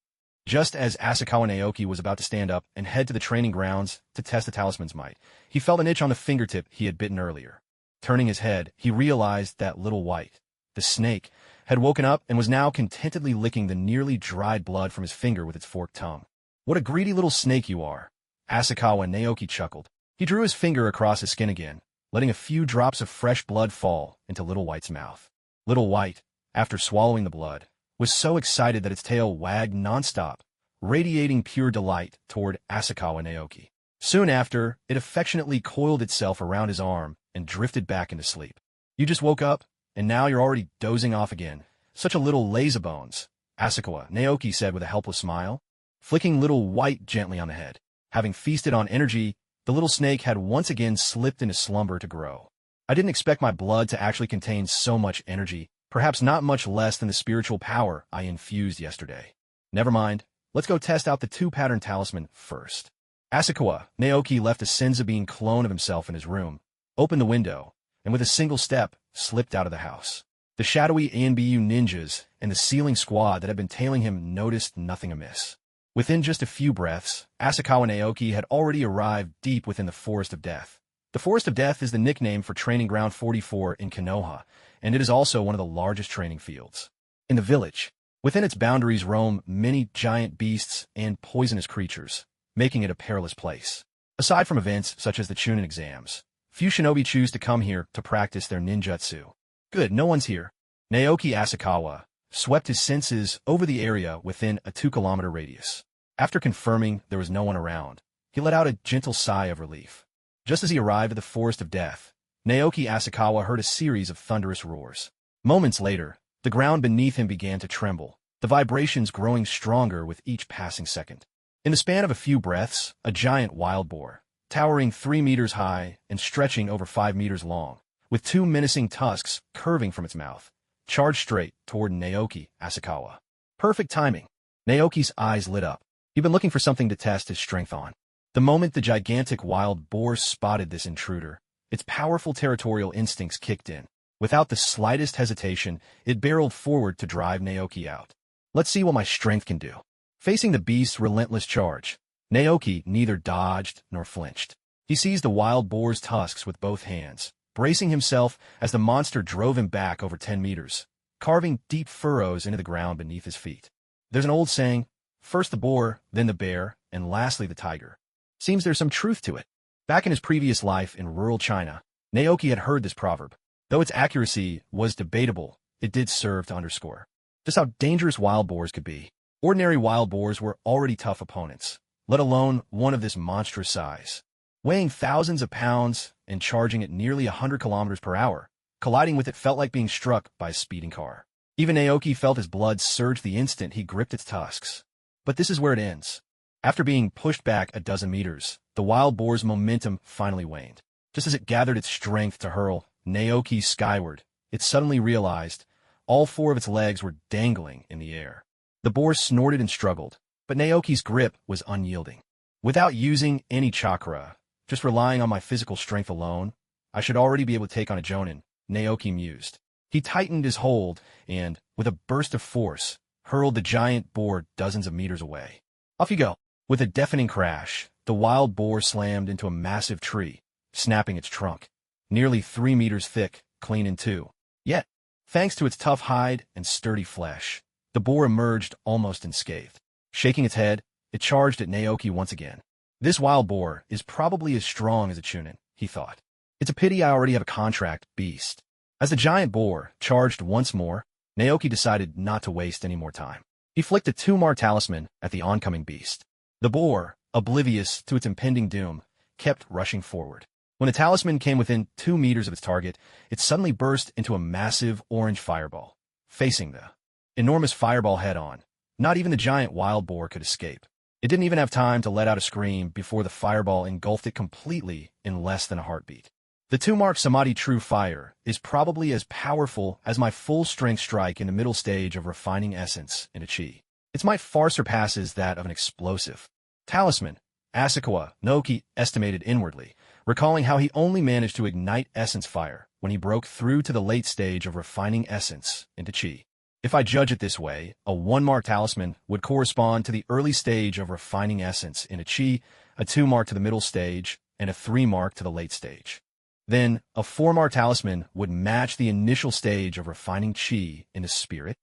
Just as Asakawa Naoki was about to stand up and head to the training grounds to test the talisman's might, he felt an itch on the fingertip he had bitten earlier. Turning his head, he realized that Little White, the snake, had woken up and was now contentedly licking the nearly dried blood from his finger with its forked tongue. "What a greedy little snake you are," Asakawa Naoki chuckled. He drew his finger across his skin again, letting a few drops of fresh blood fall into Little White's mouth. Little White, after swallowing the blood, was so excited that its tail wagged nonstop, radiating pure delight toward Asakawa Naoki. Soon after, it affectionately coiled itself around his arm and drifted back into sleep. "You just woke up, and now you're already dozing off again. Such a little lazybones," Asakawa Naoki said with a helpless smile, flicking Little White gently on the head. Having feasted on energy, the little snake had once again slipped into slumber to grow. "I didn't expect my blood to actually contain so much energy, perhaps not much less than the spiritual power I infused yesterday. Never mind, let's go test out the 2-pattern talisman first." Asakawa Naoki left a Senzabine clone of himself in his room, opened the window, and with a single step, slipped out of the house. The shadowy ANBU ninjas and the ceiling squad that had been tailing him noticed nothing amiss. Within just a few breaths, Asakawa Naoki had already arrived deep within the Forest of Death. The Forest of Death is the nickname for Training Ground 44 in Konoha, and it is also one of the largest training fields in the village. Within its boundaries roam many giant beasts and poisonous creatures, making it a perilous place. Aside from events such as the Chunin exams, few shinobi choose to come here to practice their ninjutsu. "Good, no one's here." Naoki Asakawa swept his senses over the area within a 2-kilometer radius. After confirming there was no one around, he let out a gentle sigh of relief. Just as he arrived at the Forest of Death, Naoki Asakawa heard a series of thunderous roars. Moments later, the ground beneath him began to tremble, the vibrations growing stronger with each passing second. In the span of a few breaths, a giant wild boar, towering 3 meters high and stretching over 5 meters long, with 2 menacing tusks curving from its mouth, charged straight toward Naoki Asakawa. Perfect timing. Naoki's eyes lit up. He'd been looking for something to test his strength on. The moment the gigantic wild boar spotted this intruder, its powerful territorial instincts kicked in. Without the slightest hesitation, it barreled forward to drive Naoki out. "Let's see what my strength can do." Facing the beast's relentless charge, Naoki neither dodged nor flinched. He seized the wild boar's tusks with both hands, bracing himself as the monster drove him back over 10 meters, carving deep furrows into the ground beneath his feet. There's an old saying, first the boar, then the bear, and lastly the tiger. Seems there's some truth to it. Back in his previous life in rural China, Naoki had heard this proverb. Though its accuracy was debatable, it did serve to underscore just how dangerous wild boars could be. Ordinary wild boars were already tough opponents, let alone one of this monstrous size. Weighing thousands of pounds and charging at nearly 100 kilometers per hour, colliding with it felt like being struck by a speeding car. Even Naoki felt his blood surge the instant he gripped its tusks. But this is where it ends. After being pushed back a dozen meters, the wild boar's momentum finally waned. Just as it gathered its strength to hurl Naoki skyward, it suddenly realized all 4 of its legs were dangling in the air. The boar snorted and struggled, but Naoki's grip was unyielding. "Without using any chakra, just relying on my physical strength alone, I should already be able to take on a Jonin," Naoki mused. He tightened his hold and, with a burst of force, hurled the giant boar dozens of meters away. Off you go. With a deafening crash, the wild boar slammed into a massive tree, snapping its trunk, nearly 3 meters thick, clean in two. Yet, thanks to its tough hide and sturdy flesh, the boar emerged almost unscathed. Shaking its head, it charged at Naoki once again. "This wild boar is probably as strong as a Chunin," he thought. It's a pity I already have a contract beast. As the giant boar charged once more, Naoki decided not to waste any more time. He flicked a 2-mark talisman at the oncoming beast. The boar, oblivious to its impending doom, kept rushing forward. When the talisman came within 2 meters of its target, it suddenly burst into a massive orange fireball, facing the enormous fireball head-on. Not even the giant wild boar could escape. It didn't even have time to let out a scream before the fireball engulfed it completely in less than a heartbeat. The 2-mark Samadhi True Fire is probably as powerful as my full-strength strike in the middle stage of Refining Essence in a chi. Its might far surpasses that of an explosive talisman, Asakawa Naoki estimated inwardly, recalling how he only managed to ignite essence fire when he broke through to the late stage of Refining Essence into chi. If I judge it this way, a 1-mark talisman would correspond to the early stage of Refining Essence in a chi, a 2-mark to the middle stage, and a 3-mark to the late stage. Then, a 4-mark talisman would match the initial stage of Refining Chi into Spirit.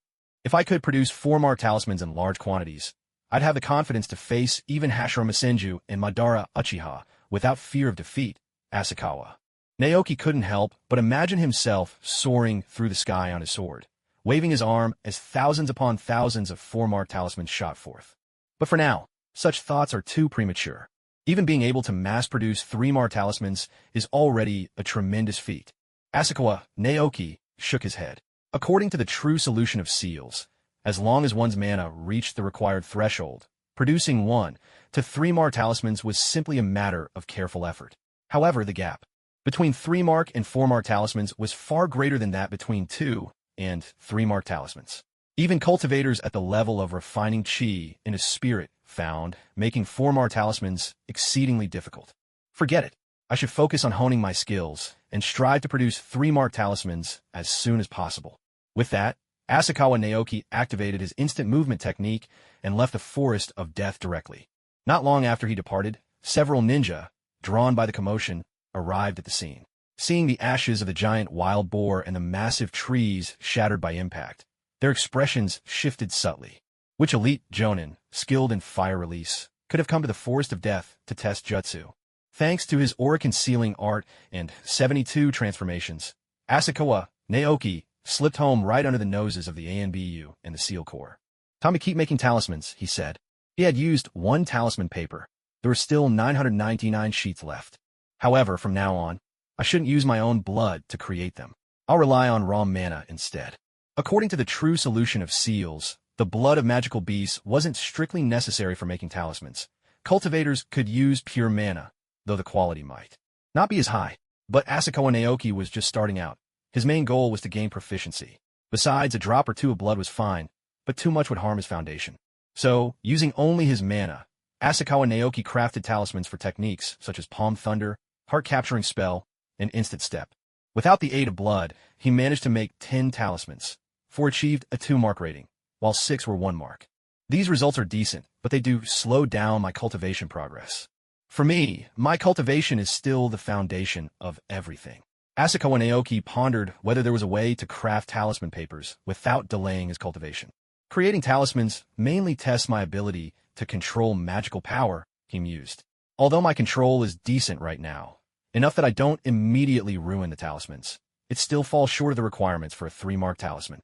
If I could produce 4-mark talismans in large quantities, I'd have the confidence to face even Hashirama Senju and Madara Uchiha without fear of defeat, Asakawa. Naoki couldn't help but imagine himself soaring through the sky on his sword, waving his arm as thousands upon thousands of 4-mark talismans shot forth. But for now, such thoughts are too premature. Even being able to mass-produce 3-mark talismans is already a tremendous feat. Asakawa Naoki shook his head. According to the true solution of seals, as long as one's mana reached the required threshold, producing 1 to 3-mark talismans was simply a matter of careful effort. However, the gap between 3-mark and 4-mark talismans was far greater than that between 2 and 3-mark talismans. Even cultivators at the level of Refining Chi in a Spirit found making 4-mark talismans exceedingly difficult. Forget it. I should focus on honing my skills and strive to produce 3-mark talismans as soon as possible. With that, Asakawa Naoki activated his instant movement technique and left the forest of death directly. Not long after he departed, several ninja, drawn by the commotion, arrived at the scene. Seeing the ashes of the giant wild boar and the massive trees shattered by impact, their expressions shifted subtly. Which elite Jonin, skilled in fire release, could have come to the forest of death to test jutsu? Thanks to his aura-concealing art and 72 transformations, Asakawa Naoki slipped home right under the noses of the ANBU and the SEAL Corps. Time to keep making talismans, he said. He had used 1 talisman paper. There were still 999 sheets left. However, from now on, I shouldn't use my own blood to create them. I'll rely on raw mana instead. According to the true solution of seals, the blood of magical beasts wasn't strictly necessary for making talismans. Cultivators could use pure mana, though the quality might not be as high. But Asakawa Naoki was just starting out. His main goal was to gain proficiency. Besides, a drop or 2 of blood was fine, but too much would harm his foundation. So, using only his mana, Asakawa Naoki crafted talismans for techniques such as Palm Thunder, Heart-Capturing Spell, and Instant Step. Without the aid of blood, he managed to make 10 talismans. 4 achieved a 2-mark rating, while 6 were 1-mark. These results are decent, but they do slow down my cultivation progress. For me, my cultivation is still the foundation of everything. Asakawa Naoki pondered whether there was a way to craft talisman papers without delaying his cultivation. Creating talismans mainly tests my ability to control magical power, he mused. Although my control is decent right now, enough that I don't immediately ruin the talismans, it still falls short of the requirements for a 3-mark talisman.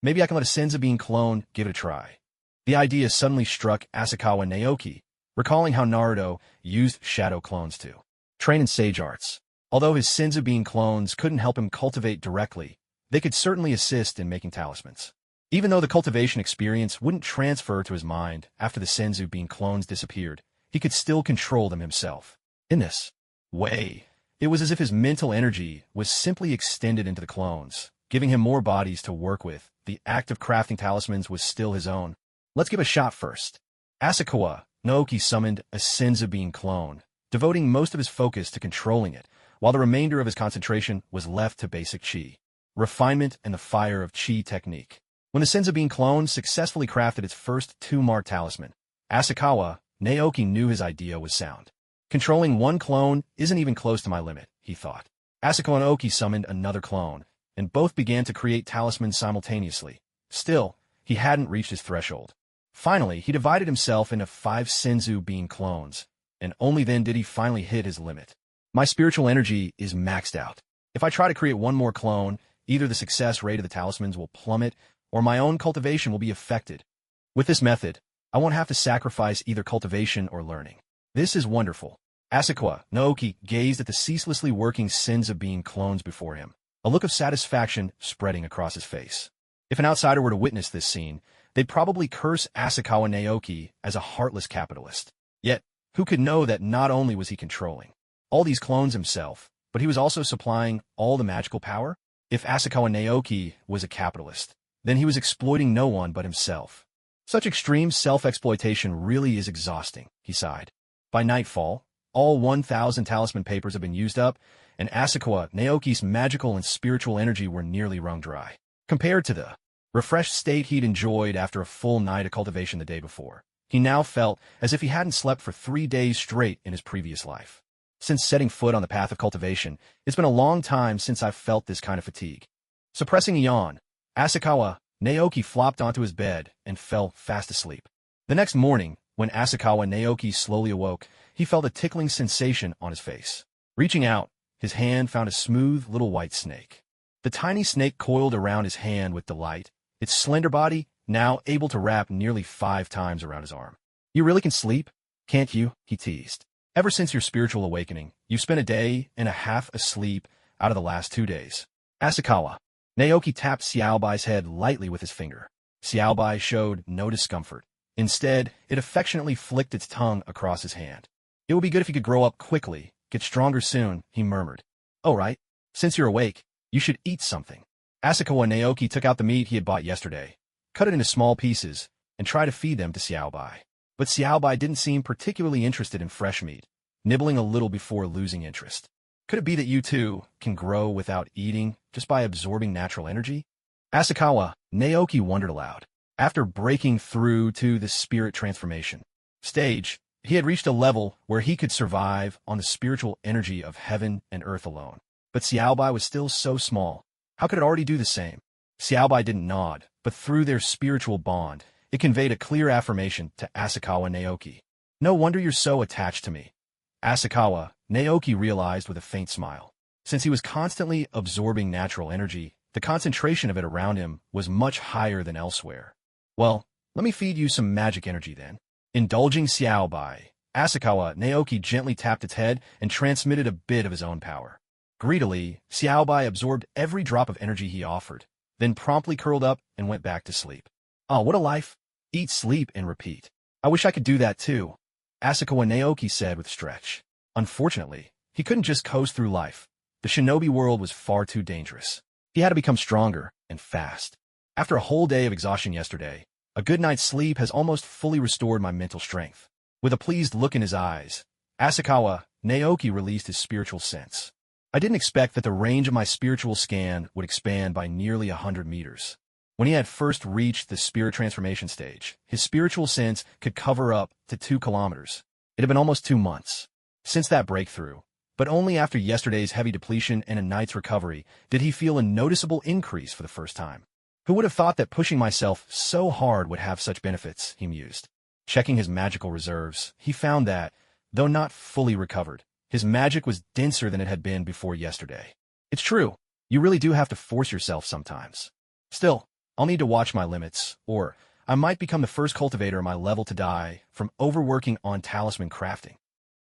Maybe I can let a Senzu Bean clone give it a try. The idea suddenly struck Asakawa Naoki, recalling how Naruto used shadow clones to train in sage arts. Although his Senzu Bean clones couldn't help him cultivate directly, they could certainly assist in making talismans. Even though the cultivation experience wouldn't transfer to his mind after the Senzu Bean clones disappeared, he could still control them himself. In this way, it was as if his mental energy was simply extended into the clones, giving him more bodies to work with. The act of crafting talismans was still his own. Let's give a shot first. Asakawa Naoki summoned a Senzu Bean clone, devoting most of his focus to controlling it, while the remainder of his concentration was left to basic chi, refinement, and the fire of chi technique. When the Senzu Bean clone successfully crafted its first 2-mark talisman, Asakawa Naoki knew his idea was sound. Controlling 1 clone isn't even close to my limit, he thought. Asakawa Naoki summoned another clone, and both began to create talismans simultaneously. Still, he hadn't reached his threshold. Finally, he divided himself into 5 Senzu Bean clones, and only then did he finally hit his limit. My spiritual energy is maxed out. If I try to create one more clone, either the success rate of the talismans will plummet, or my own cultivation will be affected. With this method, I won't have to sacrifice either cultivation or learning. This is wonderful. Asakawa, Naoki gazed at the ceaselessly working sins of being clones before him, a look of satisfaction spreading across his face. If an outsider were to witness this scene, they'd probably curse Asakawa Naoki as a heartless capitalist. Yet, who could know that not only was he controlling all these clones himself, but he was also supplying all the magical power? If Asakawa Naoki was a capitalist, then he was exploiting no one but himself. Such extreme self-exploitation really is exhausting, he sighed. By nightfall, all 1,000 talisman papers had been used up, and Asakawa Naoki's magical and spiritual energy were nearly wrung dry. Compared to the refreshed state he'd enjoyed after a full night of cultivation the day before, he now felt as if he hadn't slept for 3 days straight in his previous life. Since setting foot on the path of cultivation, it's been a long time since I've felt this kind of fatigue. Suppressing a yawn, Asakawa Naoki flopped onto his bed and fell fast asleep. The next morning, when Asakawa Naoki slowly awoke, he felt a tickling sensation on his face. Reaching out, his hand found a smooth little white snake. The tiny snake coiled around his hand with delight, its slender body now able to wrap nearly 5 times around his arm. You really can sleep, can't you? He teased. Ever since your spiritual awakening, you've spent a day and a half asleep out of the last 2 days. Asakawa Naoki tapped Xiaobai's head lightly with his finger. Xiaobai showed no discomfort. Instead, it affectionately flicked its tongue across his hand. It would be good if you could grow up quickly, get stronger soon, he murmured. Oh right, since you're awake, you should eat something. Asakawa Naoki took out the meat he had bought yesterday, cut it into small pieces, and tried to feed them to Xiaobai. But Xiaobai didn't seem particularly interested in fresh meat, nibbling a little before losing interest. Could it be that you too can grow without eating, just by absorbing natural energy? Asakawa Naoki wondered aloud. After breaking through to the spirit transformation stage, he had reached a level where he could survive on the spiritual energy of heaven and earth alone. But Xiaobai was still so small. How could it already do the same? Xiaobai didn't nod, but through their spiritual bond, it conveyed a clear affirmation to Asakawa Naoki. No wonder you're so attached to me. Asakawa Naoki realized with a faint smile. Since he was constantly absorbing natural energy, the concentration of it around him was much higher than elsewhere. Well, let me feed you some magic energy then. Indulging Xiaobai, Asakawa Naoki gently tapped its head and transmitted a bit of his own power. Greedily, Xiaobai absorbed every drop of energy he offered, then promptly curled up and went back to sleep. Oh, what a life! Eat, sleep, and repeat. I wish I could do that too, Asakawa Naoki said with stretch. Unfortunately, he couldn't just coast through life. The shinobi world was far too dangerous. He had to become stronger and fast. After a whole day of exhaustion yesterday, a good night's sleep has almost fully restored my mental strength. With a pleased look in his eyes, Asakawa Naoki released his spiritual sense. I didn't expect that the range of my spiritual scan would expand by nearly 100 meters. When he had first reached the spirit transformation stage, his spiritual sense could cover up to 2 kilometers. It had been almost 2 months since that breakthrough, but only after yesterday's heavy depletion and a night's recovery did he feel a noticeable increase for the first time. Who would have thought that pushing myself so hard would have such benefits, he mused. Checking his magical reserves, he found that, though not fully recovered, his magic was denser than it had been before yesterday. It's true, you really do have to force yourself sometimes. Still, I'll need to watch my limits, or I might become the first cultivator in my level to die from overworking on talisman crafting.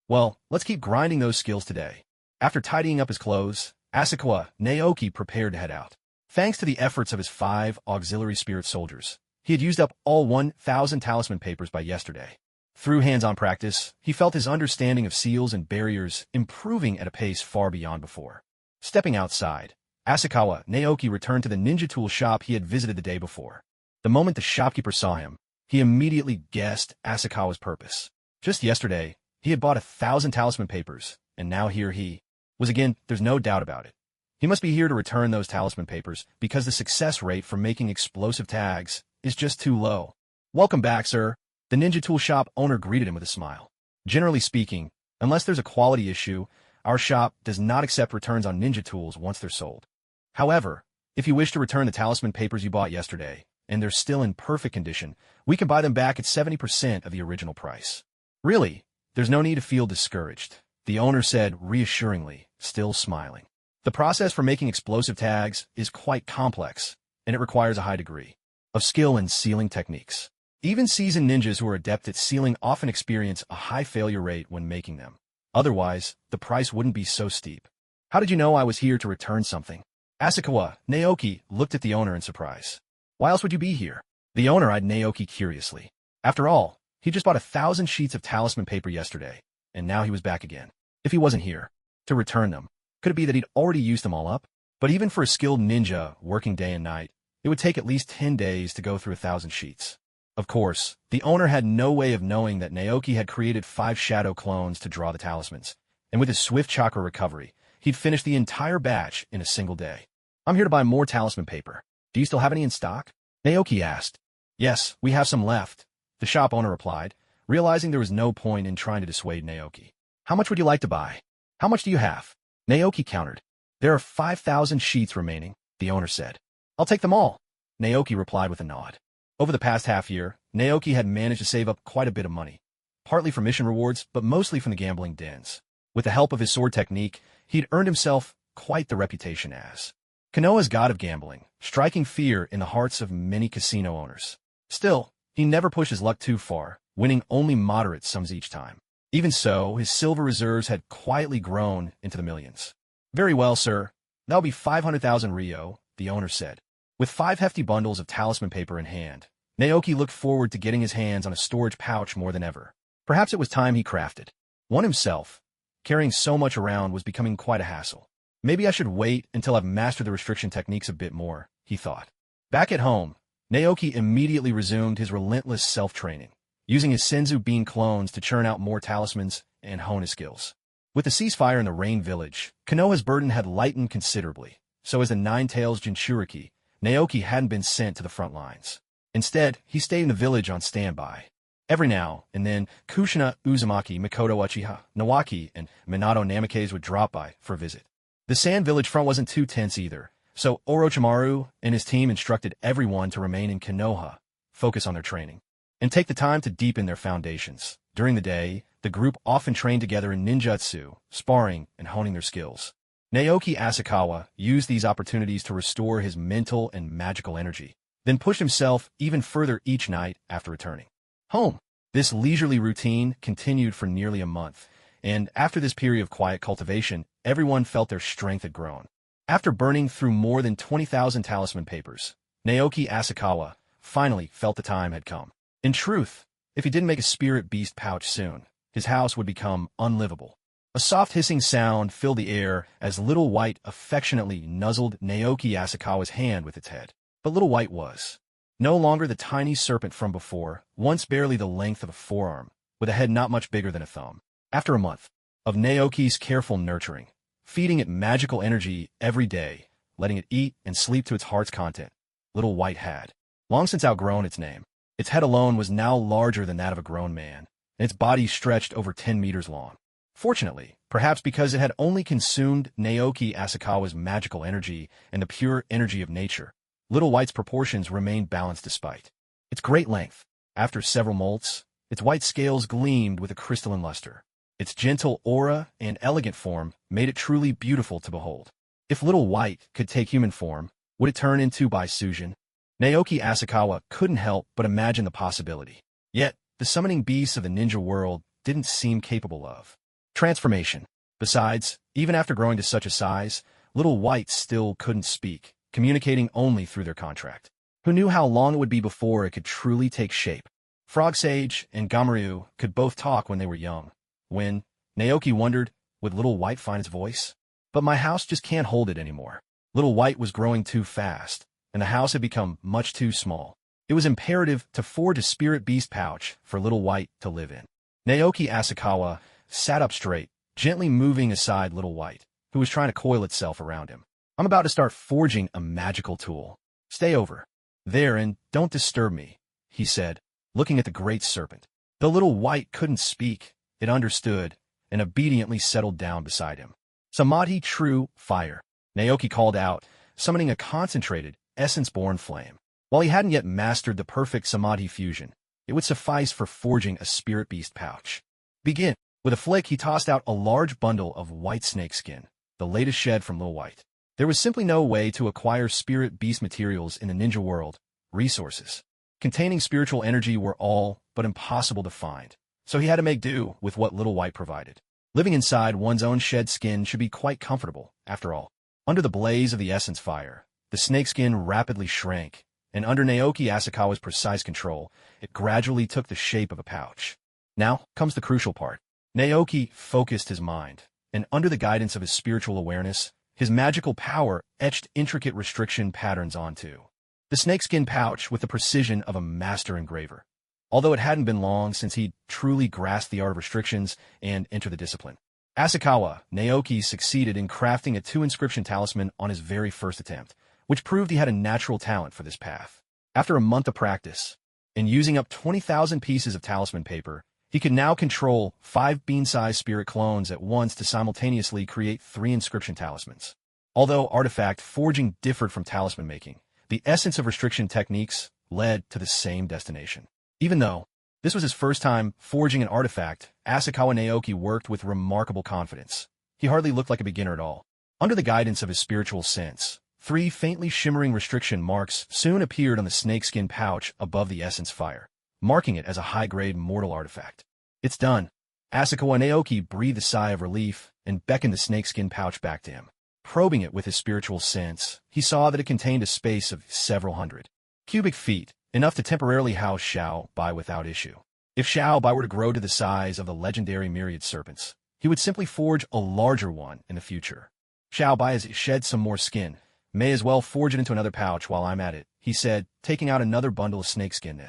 Well, let's keep grinding those skills today. After tidying up his clothes, Asakawa Naoki prepared to head out. Thanks to the efforts of his 5 auxiliary spirit soldiers, he had used up all 1,000 talisman papers by yesterday. Through hands-on practice, he felt his understanding of seals and barriers improving at a pace far beyond before. Stepping outside, Asakawa Naoki returned to the ninja tool shop he had visited the day before. The moment the shopkeeper saw him, he immediately guessed Asakawa's purpose. Just yesterday, he had bought 1,000 talisman papers, and now here he was again. There's no doubt about it. He must be here to return those talisman papers because the success rate for making explosive tags is just too low. Welcome back, sir. The ninja tool shop owner greeted him with a smile. Generally speaking, unless there's a quality issue, our shop does not accept returns on ninja tools once they're sold. However, if you wish to return the talisman papers you bought yesterday, and they're still in perfect condition, we can buy them back at 70% of the original price. Really, there's no need to feel discouraged. the owner said reassuringly, still smiling. The process for making explosive tags is quite complex, and it requires a high degree of skill in sealing techniques. Even seasoned ninjas who are adept at sealing often experience a high failure rate when making them. Otherwise, the price wouldn't be so steep. How did you know I was here to return something? Asakawa, Naoki, looked at the owner in surprise. Why else would you be here? The owner eyed Naoki curiously. After all, he just bought 1,000 sheets of talisman paper yesterday, and now he was back again. If he wasn't here to return them, could it be that he'd already used them all up? But even for a skilled ninja working day and night, it would take at least 10 days to go through 1,000 sheets. Of course, the owner had no way of knowing that Naoki had created 5 shadow clones to draw the talismans, and with his swift chakra recovery, he'd finished the entire batch in a single day. I'm here to buy more talisman paper. Do you still have any in stock? Naoki asked. Yes, we have some left, the shop owner replied, realizing there was no point in trying to dissuade Naoki. How much would you like to buy? How much do you have? Naoki countered. There are 5,000 sheets remaining, the owner said. I'll take them all, Naoki replied with a nod. Over the past half year, Naoki had managed to save up quite a bit of money, partly from mission rewards, but mostly from the gambling dens. With the help of his sword technique, he'd earned himself quite the reputation as Konoha's god of gambling, striking fear in the hearts of many casino owners. Still, he never pushed his luck too far, winning only moderate sums each time. Even so, his silver reserves had quietly grown into the millions. Very well, sir. That'll be 500,000 Ryo, the owner said. With 5 hefty bundles of talisman paper in hand, Naoki looked forward to getting his hands on a storage pouch more than ever. Perhaps it was time he crafted one himself. Carrying so much around was becoming quite a hassle. Maybe I should wait until I've mastered the restriction techniques a bit more, he thought. Back at home, Naoki immediately resumed his relentless self-training, using his Senzu bean clones to churn out more talismans and hone his skills. With the ceasefire in the Rain Village, Konoha's burden had lightened considerably, so as the Ninetails Jinchuriki, Naoki hadn't been sent to the front lines. Instead, he stayed in the village on standby. Every now and then, Kushina, Uzumaki, Mikoto Uchiha, Naoki, and Minato Namikaze would drop by for a visit. The Sand Village front wasn't too tense either, so Orochimaru and his team instructed everyone to remain in Konoha, focus on their training, and take the time to deepen their foundations. During the day, the group often trained together in ninjutsu, sparring, and honing their skills. Naoki Asakawa used these opportunities to restore his mental and magical energy, then pushed himself even further each night after returning home. This leisurely routine continued for nearly a month, and after this period of quiet cultivation, everyone felt their strength had grown. After burning through more than 20,000 talisman papers, Naoki Asakawa finally felt the time had come. In truth, if he didn't make a spirit beast pouch soon, his house would become unlivable. A soft hissing sound filled the air as Little White affectionately nuzzled Naoki Asakawa's hand with its head. But Little White was no longer the tiny serpent from before, once barely the length of a forearm, with a head not much bigger than a thumb. After a month of Naoki's careful nurturing, feeding it magical energy every day, letting it eat and sleep to its heart's content, Little White had long since outgrown its name. Its head alone was now larger than that of a grown man, and its body stretched over 10 meters long. Fortunately, perhaps because it had only consumed Naoki Asakawa's magical energy and the pure energy of nature, Little White's proportions remained balanced despite its great length. After several molts, its white scales gleamed with a crystalline luster. Its gentle aura and elegant form made it truly beautiful to behold. If Little White could take human form, would it turn into Baisujin? Naoki Asakawa couldn't help but imagine the possibility. Yet, the summoning beasts of the ninja world didn't seem capable of transformation. Besides, even after growing to such a size, Little White still couldn't speak, communicating only through their contract. Who knew how long it would be before it could truly take shape? Frog Sage and Gamaryu could both talk when they were young. When, Naoki wondered, would Little White find its voice? But my house just can't hold it anymore. Little White was growing too fast, and the house had become much too small. It was imperative to forge a spirit beast pouch for Little White to live in. Naoki Asakawa sat up straight, gently moving aside Little White, who was trying to coil itself around him. I'm about to start forging a magical tool. Stay over there and don't disturb me, he said, looking at the great serpent. The Little White couldn't speak. It understood, and obediently settled down beside him. Samadhi true fire, Naoki called out, summoning a concentrated, essence-born flame. While he hadn't yet mastered the perfect Samadhi fusion, it would suffice for forging a spirit beast pouch. Begin. With a flick, he tossed out a large bundle of white snake skin, the latest shed from Lil White. There was simply no way to acquire spirit beast materials in the ninja world. Resources containing spiritual energy were all but impossible to find, so he had to make do with what Little White provided. Living inside one's own shed skin should be quite comfortable, after all. Under the blaze of the essence fire, the snakeskin rapidly shrank, and under Naoki Asakawa's precise control, it gradually took the shape of a pouch. Now comes the crucial part. Naoki focused his mind, and under the guidance of his spiritual awareness, his magical power etched intricate restriction patterns onto the snakeskin pouch with the precision of a master engraver. Although it hadn't been long since he'd truly grasped the art of restrictions and entered the discipline, Asakawa, Naoki succeeded in crafting a 2-inscription talisman on his very first attempt, which proved he had a natural talent for this path. After a month of practice, and using up 20,000 pieces of talisman paper, he could now control 5 bean-sized spirit clones at once to simultaneously create 3 inscription talismans. Although artifact forging differed from talisman making, the essence of restriction techniques led to the same destination. Even though this was his first time forging an artifact, Asakawa Naoki worked with remarkable confidence. He hardly looked like a beginner at all. Under the guidance of his spiritual sense, 3 faintly shimmering restriction marks soon appeared on the snakeskin pouch above the essence fire, marking it as a high-grade mortal artifact. It's done. Asakawa Naoki breathed a sigh of relief and beckoned the snakeskin pouch back to him. Probing it with his spiritual sense, he saw that it contained a space of several hundred cubic feet, enough to temporarily house Xiao Bai without issue. If Xiao Bai were to grow to the size of the legendary myriad serpents, he would simply forge a larger one in the future. Xiao Bai has shed some more skin. May as well forge it into another pouch while I'm at it, he said, taking out another bundle of snakeskin.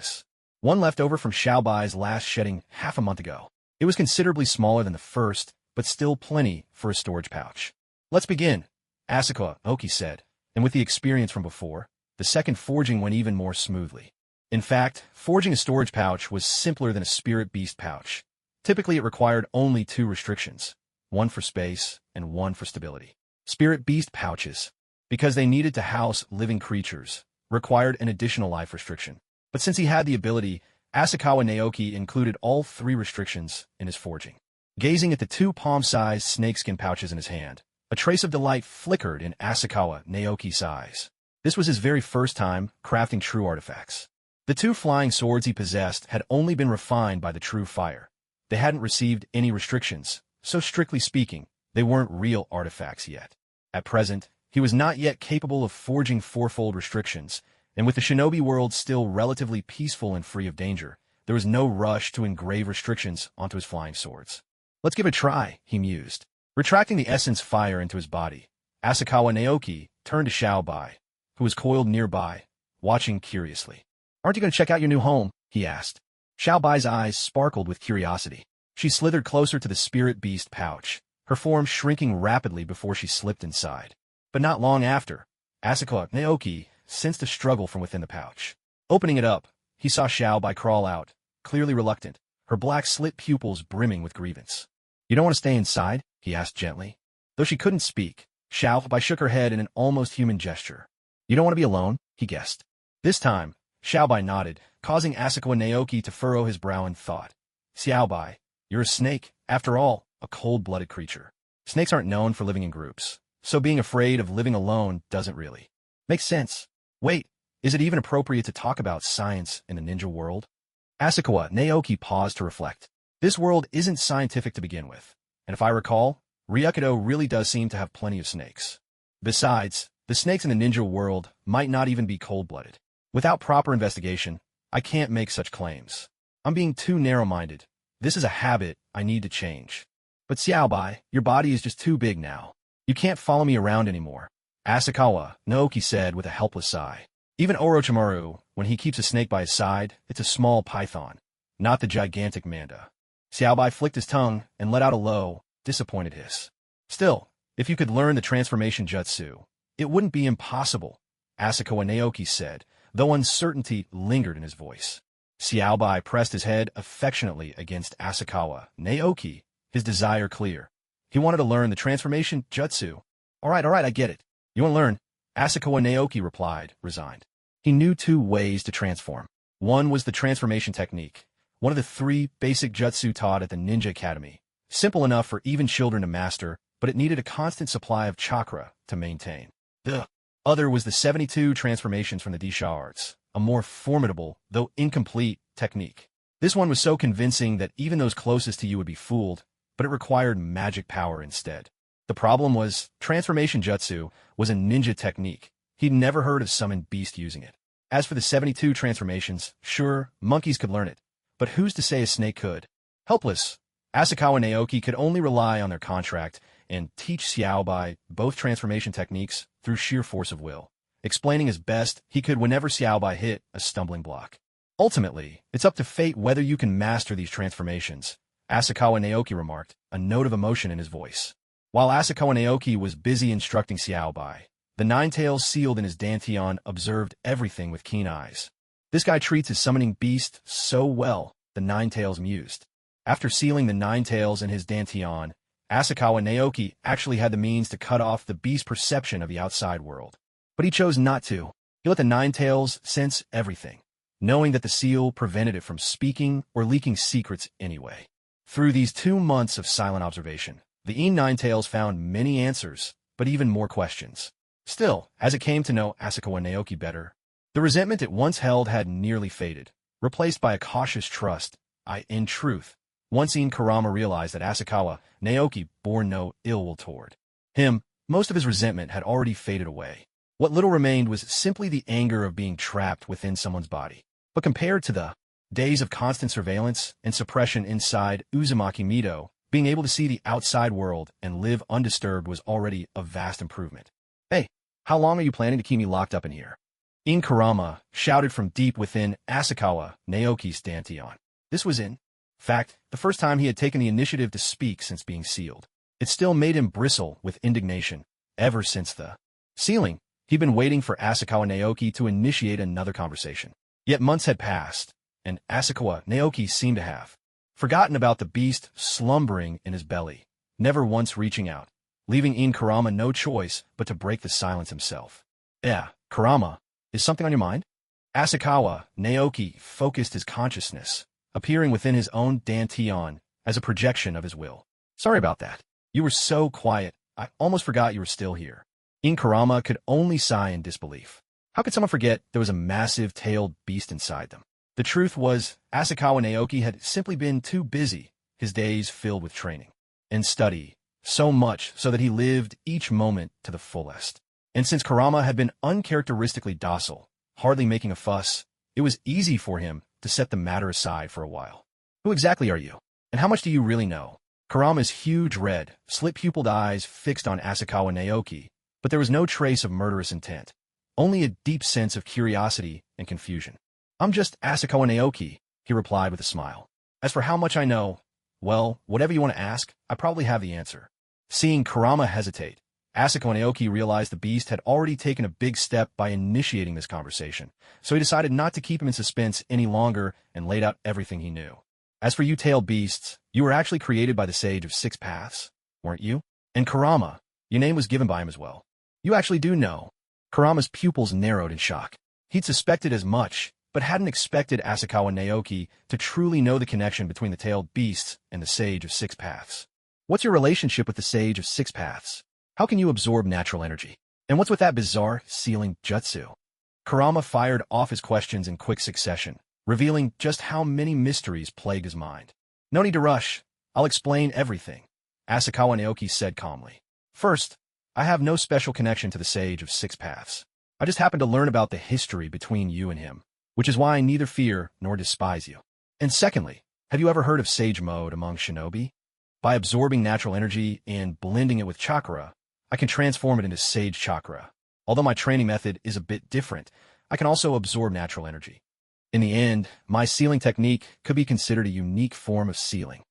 One left over from Xiao Bai's last shedding half a month ago. It was considerably smaller than the first, but still plenty for a storage pouch. Let's begin, Asakawa Naoki said, and with the experience from before, the second forging went even more smoothly. In fact, forging a storage pouch was simpler than a spirit beast pouch. Typically, it required only 2 restrictions, one for space and one for stability. Spirit beast pouches, because they needed to house living creatures, required an additional life restriction. But since he had the ability, Asakawa Naoki included all 3 restrictions in his forging. Gazing at the 2 palm-sized snakeskin pouches in his hand, a trace of delight flickered in Asakawa Naoki's eyes. This was his very first time crafting true artifacts. The 2 flying swords he possessed had only been refined by the true fire. They hadn't received any restrictions, so strictly speaking, they weren't real artifacts yet. At present, he was not yet capable of forging 4-fold restrictions, and with the shinobi world still relatively peaceful and free of danger, there was no rush to engrave restrictions onto his flying swords. Let's give it a try, he mused. Retracting the essence fire into his body, Asakawa Naoki turned to Xiao Bai, who was coiled nearby, watching curiously. Aren't you going to check out your new home? He asked. Xiao Bai's eyes sparkled with curiosity. She slithered closer to the spirit beast pouch, her form shrinking rapidly before she slipped inside. But not long after, Asakawa Naoki sensed a struggle from within the pouch. Opening it up, he saw Xiao Bai crawl out, clearly reluctant, her black slit pupils brimming with grievance. You don't want to stay inside? He asked gently. Though she couldn't speak, Xiao Bai shook her head in an almost human gesture. You don't want to be alone? He guessed. This time, Xiao Bai nodded, causing Asakawa Naoki to furrow his brow in thought. Xiao Bai, you're a snake, after all, a cold-blooded creature. Snakes aren't known for living in groups, so being afraid of living alone doesn't really make sense. Wait, is it even appropriate to talk about science in the ninja world? Asakawa Naoki paused to reflect. This world isn't scientific to begin with, and if I recall, Ryukido really does seem to have plenty of snakes. Besides, the snakes in the ninja world might not even be cold-blooded. Without proper investigation, I can't make such claims. I'm being too narrow-minded. This is a habit I need to change. But Xiao Bai, your body is just too big now. You can't follow me around anymore. Asakawa Naoki said with a helpless sigh. Even Orochimaru, when he keeps a snake by his side, it's a small python, not the gigantic manda. Xiao Bai flicked his tongue and let out a low, disappointed hiss. Still, if you could learn the transformation jutsu, it wouldn't be impossible, Asakawa Naoki said, though uncertainty lingered in his voice. Xiao Bai pressed his head affectionately against Asakawa Naoki, his desire clear. He wanted to learn the transformation jutsu. All right, I get it. You want to learn? Asakawa Naoki replied, resigned. He knew 2 ways to transform. One was the transformation technique, one of the 3 basic jutsu taught at the Ninja Academy, simple enough for even children to master, but it needed a constant supply of chakra to maintain. The other was the 72 transformations from the Disha arts, a more formidable, though incomplete, technique. This one was so convincing that even those closest to you would be fooled, but it required magic power instead. The problem was, transformation jutsu was a ninja technique. He'd never heard of summoned beast using it. As for the 72 transformations, sure, monkeys could learn it, but who's to say a snake could? Helpless, Asakawa and Naoki could only rely on their contract and teach Xiaobai both transformation techniques through sheer force of will, explaining as best he could whenever Xiaobai hit a stumbling block. Ultimately, it's up to fate whether you can master these transformations, Asakawa Naoki remarked, a note of emotion in his voice. While Asakawa Naoki was busy instructing Xiaobai, the Ninetails sealed in his dantian observed everything with keen eyes. This guy treats his summoning beast so well, the Ninetails mused. After sealing the Ninetails in his dantian, Asakawa Naoki actually had the means to cut off the beast's perception of the outside world. But he chose not to. He let the Ninetails sense everything, knowing that the seal prevented it from speaking or leaking secrets anyway. Through these 2 months of silent observation, the Ninetails found many answers, but even more questions. Still, as it came to know Asakawa Naoki better, the resentment it once held had nearly faded, replaced by a cautious trust. In truth, once Kurama realized that Asakawa Naoki bore no ill will toward him, most of his resentment had already faded away. What little remained was simply the anger of being trapped within someone's body. But compared to the days of constant surveillance and suppression inside Uzumaki Mido, being able to see the outside world and live undisturbed was already a vast improvement. "Hey, how long are you planning to keep me locked up in here?" Kurama shouted from deep within Asakawa Naoki's dantian. This was in fact the first time he had taken the initiative to speak since being sealed. It still made him bristle with indignation. Ever since the sealing, he'd been waiting for Asakawa Naoki to initiate another conversation. Yet months had passed, and Asakawa Naoki seemed to have forgotten about the beast slumbering in his belly, never once reaching out, leaving Kurama no choice but to break the silence himself. Kurama, is something on your mind?" Asakawa Naoki focused his consciousness, appearing within his own dantian as a projection of his will. "Sorry about that. You were so quiet, I almost forgot you were still here." Kurama could only sigh in disbelief. How could someone forget there was a massive tailed beast inside them? The truth was, Asakawa Naoki had simply been too busy, his days filled with training and study, so much so that he lived each moment to the fullest. And since Kurama had been uncharacteristically docile, hardly making a fuss, it was easy for him to set the matter aside for a while. "Who exactly are you? And how much do you really know?" Kurama's huge red, slit-pupiled eyes fixed on Asakawa Naoki, but there was no trace of murderous intent, only a deep sense of curiosity and confusion. "I'm just Asakawa Naoki," he replied with a smile. "As for how much I know, well, whatever you want to ask, I probably have the answer." Seeing Kurama hesitate, Asakawa Naoki realized the beast had already taken a big step by initiating this conversation, so he decided not to keep him in suspense any longer and laid out everything he knew. "As for you tailed beasts, you were actually created by the Sage of Six Paths, weren't you? And Kurama, your name was given by him as well. You actually do know." Kurama's pupils narrowed in shock. He'd suspected as much, but hadn't expected Asakawa Naoki to truly know the connection between the tailed beasts and the Sage of Six Paths. "What's your relationship with the Sage of Six Paths? How can you absorb natural energy? And what's with that bizarre sealing jutsu?" Kurama fired off his questions in quick succession, revealing just how many mysteries plagued his mind. "No need to rush. I'll explain everything," Asakawa Naoki said calmly. "First, I have no special connection to the Sage of Six Paths. I just happened to learn about the history between you and him, which is why I neither fear nor despise you. And secondly, have you ever heard of Sage Mode among shinobi? By absorbing natural energy and blending it with chakra, I can transform it into Sage Chakra. Although my training method is a bit different, I can also absorb natural energy. In the end, my sealing technique could be considered a unique form of sealing."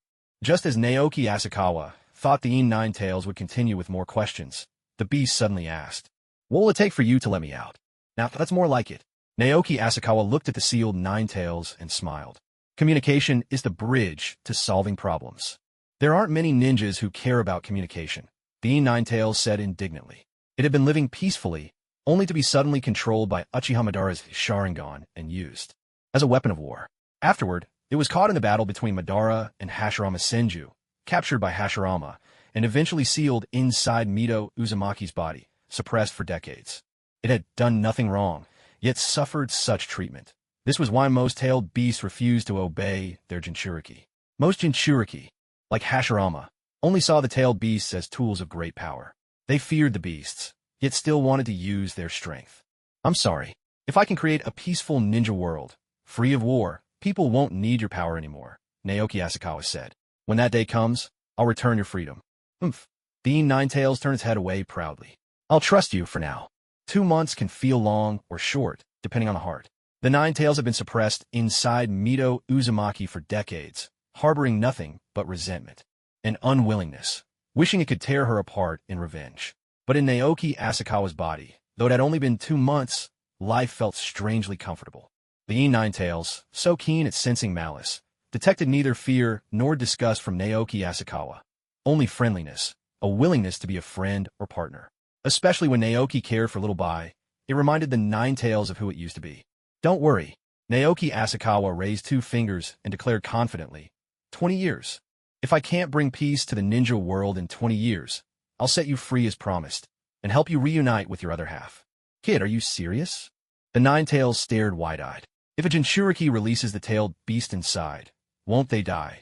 Just as Naoki Asakawa thought the Ninetails would continue with more questions, the beast suddenly asked, "What will it take for you to let me out?" "Now, that's more like it." Naoki Asakawa looked at the sealed Ninetails and smiled. "Communication is the bridge to solving problems. There aren't many ninjas who care about communication," the Ninetails said indignantly. It had been living peacefully, only to be suddenly controlled by Uchiha Madara's Sharingan and used as a weapon of war. Afterward, it was caught in the battle between Madara and Hashirama Senju, captured by Hashirama, and eventually sealed inside Mito Uzumaki's body, suppressed for decades. It had done nothing wrong, yet suffered such treatment. This was why most tailed beasts refused to obey their Jinchuriki. Most Jinchuriki, like Hashirama, only saw the tailed beasts as tools of great power. They feared the beasts, yet still wanted to use their strength. I'm sorry. If I can create a peaceful ninja world, free of war, people won't need your power anymore, Naoki Asakawa said. When that day comes, I'll return your freedom. Oomph. The Ninetails turned its head away proudly. I'll trust you for now. 2 months can feel long or short, depending on the heart. The Ninetails have been suppressed inside Mito Uzumaki for decades, harboring nothing but resentment and unwillingness, wishing it could tear her apart in revenge. But in Naoki Asakawa's body, though it had only been 2 months, life felt strangely comfortable. The Ninetails, so keen at sensing malice, detected neither fear nor disgust from Naoki Asakawa. Only friendliness, a willingness to be a friend or partner. Especially when Naoki cared for little Bai, it reminded the Ninetails of who it used to be. Don't worry. Naoki Asakawa raised 2 fingers and declared confidently, 20 years. If I can't bring peace to the ninja world in 20 years, I'll set you free as promised, and help you reunite with your other half. Kid, are you serious? The Ninetails stared wide-eyed. If a Jinchuriki releases the tailed beast inside, won't they die?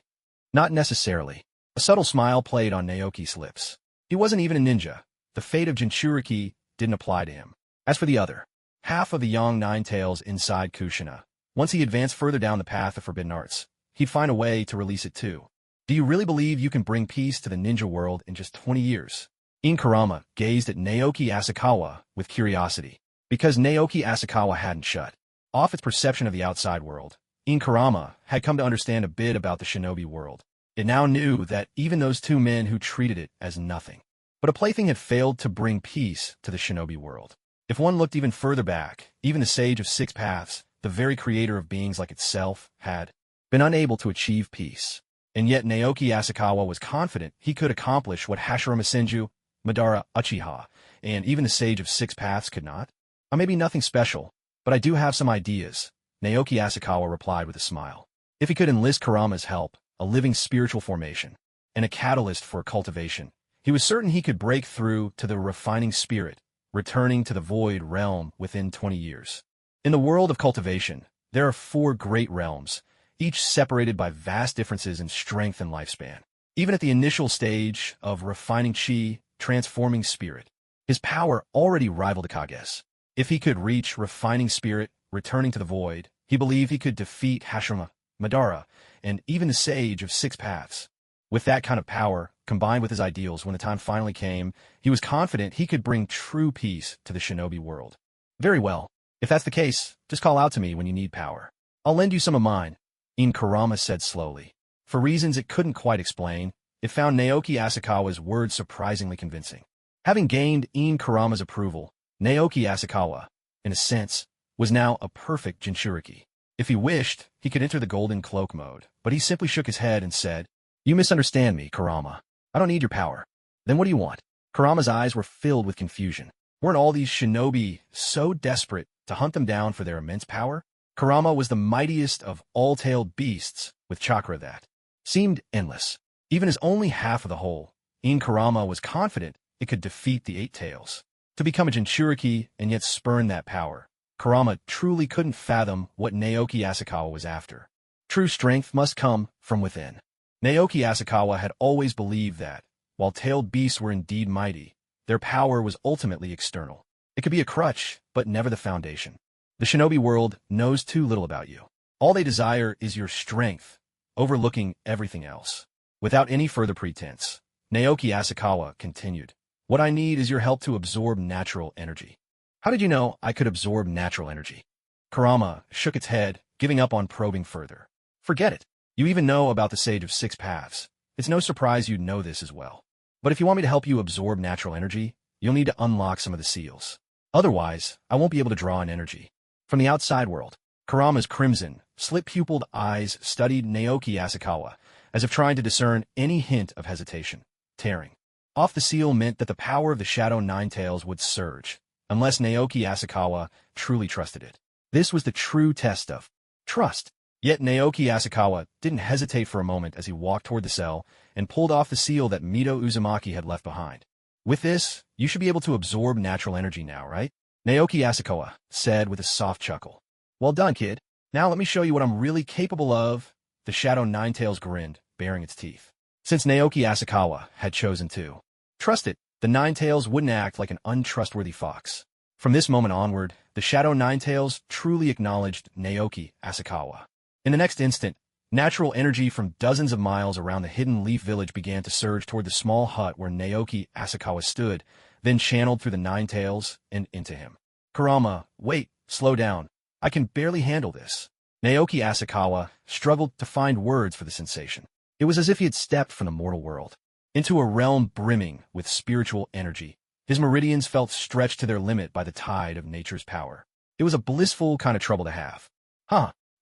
Not necessarily. A subtle smile played on Naoki's lips. He wasn't even a ninja. The fate of Jinchuriki didn't apply to him. As for the other half of the young Ninetails inside Kushina, once he advanced further down the path of forbidden arts, he'd find a way to release it too. Do you really believe you can bring peace to the ninja world in just 20 years? Kurama gazed at Naoki Asakawa with curiosity. Because Naoki Asakawa hadn't shut off its perception of the outside world, Kurama had come to understand a bit about the shinobi world. It now knew that even those 2 men who treated it as nothing but a plaything had failed to bring peace to the shinobi world. If one looked even further back, even the Sage of 6 Paths, the very creator of beings like itself, had been unable to achieve peace. And yet Naoki Asakawa was confident he could accomplish what Hashirama Senju, Madara Uchiha, and even the Sage of 6 Paths could not. I may be nothing special, but I do have some ideas, Naoki Asakawa replied with a smile. If he could enlist Kurama's help, a living spiritual formation, and a catalyst for cultivation, he was certain he could break through to the refining spirit, returning to the void realm within 20 years. In the world of cultivation, there are 4 great realms, each separated by vast differences in strength and lifespan. Even at the initial stage of refining chi, transforming spirit, his power already rivaled Akage's. If he could reach refining spirit, returning to the void, he believed he could defeat Hashirama, Madara, and even the Sage of 6 Paths. With that kind of power, combined with his ideals when the time finally came, he was confident he could bring true peace to the shinobi world. Very well. If that's the case, just call out to me when you need power. I'll lend you some of mine, Kurama said slowly. For reasons it couldn't quite explain, it found Naoki Asakawa's words surprisingly convincing. Having gained Kurama's approval, Naoki Asakawa, in a sense, was now a perfect Jinchuriki. If he wished, he could enter the golden cloak mode, but he simply shook his head and said, You misunderstand me, Kurama. I don't need your power. Then what do you want? Kurama's eyes were filled with confusion. Weren't all these shinobi so desperate to hunt them down for their immense power? Kurama was the mightiest of all-tailed beasts, with chakra that seemed endless. Even as only half of the whole, Kurama was confident it could defeat the 8 tails. To become a Jinchuriki and yet spurn that power, Kurama truly couldn't fathom what Naoki Asakawa was after. True strength must come from within. Naoki Asakawa had always believed that, while tailed beasts were indeed mighty, their power was ultimately external. It could be a crutch, but never the foundation. The shinobi world knows too little about you. All they desire is your strength, overlooking everything else. Without any further pretense, Naoki Asakawa continued, What I need is your help to absorb natural energy. How did you know I could absorb natural energy? Kurama shook its head, giving up on probing further. Forget it. You even know about the Sage of 6 Paths. It's no surprise you'd know this as well. But if you want me to help you absorb natural energy, you'll need to unlock some of the seals. Otherwise, I won't be able to draw in energy from the outside world. Kurama's crimson, slit-pupiled eyes studied Naoki Asakawa, as if trying to discern any hint of hesitation. Tearing off the seal meant that the power of the Shadow Ninetails would surge, unless Naoki Asakawa truly trusted it. This was the true test of trust. Yet Naoki Asakawa didn't hesitate for a moment as he walked toward the cell, and pulled off the seal that Mito Uzumaki had left behind. With this, you should be able to absorb natural energy now, right? Naoki Asakawa said with a soft chuckle. Well done, kid. Now let me show you what I'm really capable of. The Shadow Ninetails grinned, baring its teeth. Since Naoki Asakawa had chosen to trust it, the Ninetails wouldn't act like an untrustworthy fox. From this moment onward, the Shadow Ninetails truly acknowledged Naoki Asakawa. In the next instant, natural energy from dozens of miles around the hidden leaf village began to surge toward the small hut where Naoki Asakawa stood, then channeled through the Ninetails and into him. Kurama, wait, slow down. I can barely handle this. Naoki Asakawa struggled to find words for the sensation. It was as if he had stepped from the mortal world into a realm brimming with spiritual energy. His meridians felt stretched to their limit by the tide of nature's power. It was a blissful kind of trouble to have.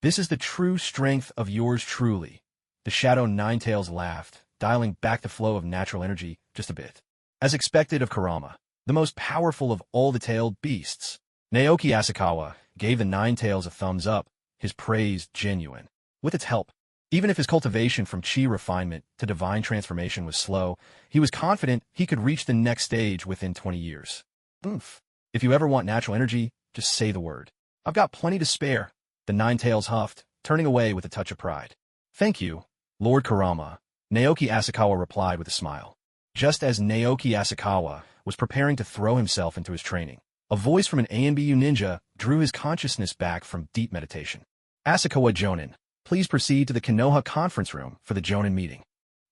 This is the true strength of yours truly. The Shadow Ninetails laughed, dialing back the flow of natural energy just a bit. As expected of Kurama, the most powerful of all the tailed beasts, Naoki Asakawa gave the Ninetails a thumbs up, his praise genuine. With its help, even if his cultivation from chi refinement to divine transformation was slow, he was confident he could reach the next stage within 20 years. Oomph. If you ever want natural energy, just say the word. I've got plenty to spare. The Ninetails huffed, turning away with a touch of pride. Thank you, Lord Kurama, Naoki Asakawa replied with a smile. Just as Naoki Asakawa was preparing to throw himself into his training, a voice from an ANBU ninja drew his consciousness back from deep meditation. Asakawa Jonin, please proceed to the Konoha conference room for the Jonin meeting.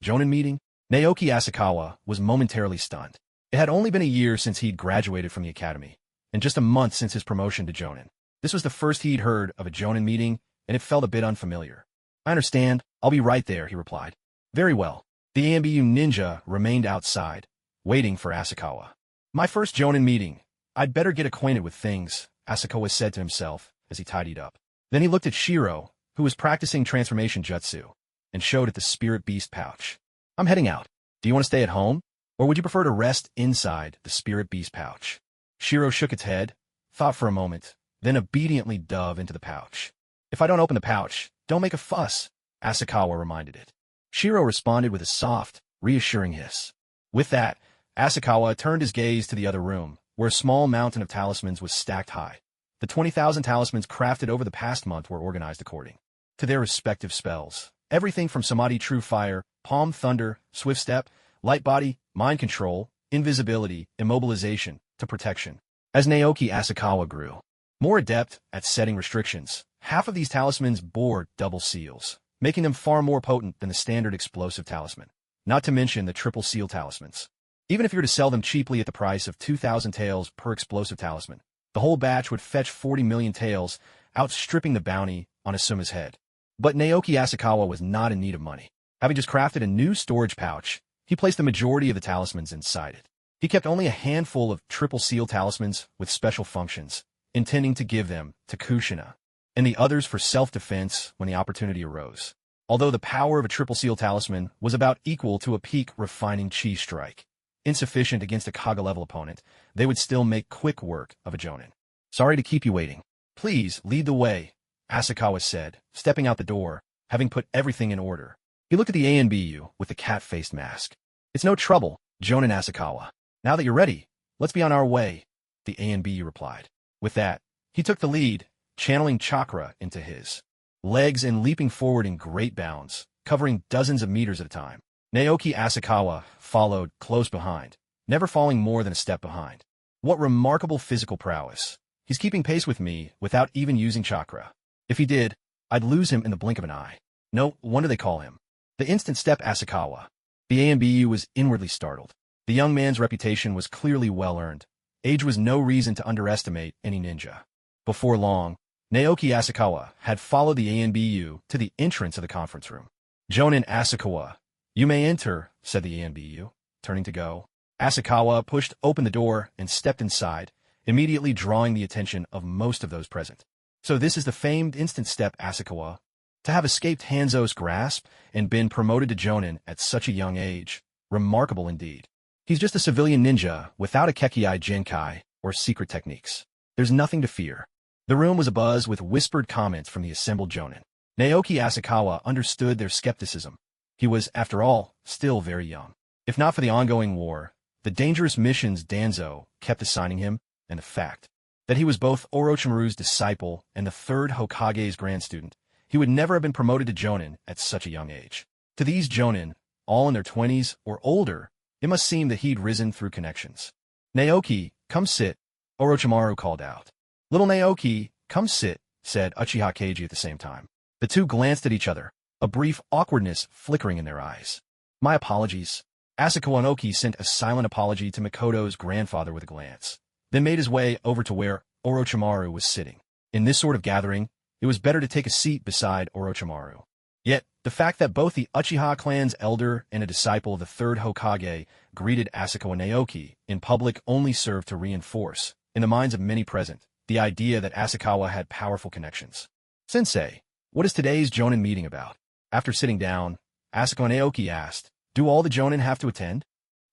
Jonin meeting? Naoki Asakawa was momentarily stunned. It had only been a year since he'd graduated from the academy, and just a month since his promotion to Jonin. This was the first he'd heard of a Jonin meeting, and it felt a bit unfamiliar. I understand. I'll be right there, he replied. Very well. The ANBU ninja remained outside, waiting for Asakawa. My first Jonin meeting. I'd better get acquainted with things, Asakawa said to himself as he tidied up. Then he looked at Shiro, who was practicing transformation jutsu, and showed at the spirit beast pouch. I'm heading out. Do you want to stay at home, or would you prefer to rest inside the spirit beast pouch? Shiro shook its head, thought for a moment, then obediently dove into the pouch. If I don't open the pouch, don't make a fuss, Asakawa reminded it. Shiro responded with a soft, reassuring hiss. With that, Asakawa turned his gaze to the other room, where a small mountain of talismans was stacked high. The 20,000 talismans crafted over the past month were organized according to their respective spells. Everything from Samadhi True Fire, Palm Thunder, Swift Step, Light Body, Mind Control, Invisibility, Immobilization, to Protection. As Naoki Asakawa grew more adept at setting restrictions, half of these talismans bore double seals, making them far more potent than the standard explosive talisman, not to mention the triple seal talismans. Even if you were to sell them cheaply at the price of 2,000 taels per explosive talisman, the whole batch would fetch 40 million taels, outstripping the bounty on Asuma's head. But Naoki Asakawa was not in need of money. Having just crafted a new storage pouch, he placed the majority of the talismans inside it. He kept only a handful of triple seal talismans with special functions, intending to give them to Kushina, and the others for self-defense when the opportunity arose. Although the power of a triple seal talisman was about equal to a peak refining chi strike, insufficient against a Kaga-level opponent, they would still make quick work of a Jonin. Sorry to keep you waiting. Please lead the way, Asakawa said, stepping out the door, having put everything in order. He looked at the ANBU with the cat-faced mask. It's no trouble, Jonin Asakawa. Now that you're ready, let's be on our way, the ANBU replied. With that, he took the lead, channeling chakra into his legs and leaping forward in great bounds, covering dozens of meters at a time. Naoki Asakawa followed close behind, never falling more than a step behind. What remarkable physical prowess. He's keeping pace with me without even using chakra. If he did, I'd lose him in the blink of an eye. No wonder they call him the instant step Asakawa. The ANBU was inwardly startled. The young man's reputation was clearly well-earned. Age was no reason to underestimate any ninja. Before long, Naoki Asakawa had followed the ANBU to the entrance of the conference room. Jonin Asakawa, you may enter, said the ANBU, turning to go. Asakawa pushed open the door and stepped inside, immediately drawing the attention of most of those present. So this is the famed instant step Asakawa. To have escaped Hanzo's grasp and been promoted to Jonin at such a young age, remarkable indeed. He's just a civilian ninja without a Kekiai Jinkai or secret techniques. There's nothing to fear. The room was abuzz with whispered comments from the assembled Jonin. Naoki Asakawa understood their skepticism. He was, after all, still very young. If not for the ongoing war, the dangerous missions Danzo kept assigning him, and the fact that he was both Orochimaru's disciple and the third Hokage's grand student, he would never have been promoted to Jonin at such a young age. To these Jonin, all in their 20s or older, it must seem that he'd risen through connections. "Naoki, come sit," Orochimaru called out. "Little Naoki, come sit," said Uchiha Keiji at the same time. The two glanced at each other, a brief awkwardness flickering in their eyes. "My apologies." Asakawa Naoki sent a silent apology to Mikoto's grandfather with a glance, then made his way over to where Orochimaru was sitting. In this sort of gathering, it was better to take a seat beside Orochimaru. Yet, the fact that both the Uchiha clan's elder and a disciple of the third Hokage greeted Asakawa Naoki in public only served to reinforce, in the minds of many present, the idea that Asakawa had powerful connections. "Sensei, what is today's Jonin meeting about?" After sitting down, Asakawa Naoki asked, "Do all the Jonin have to attend?"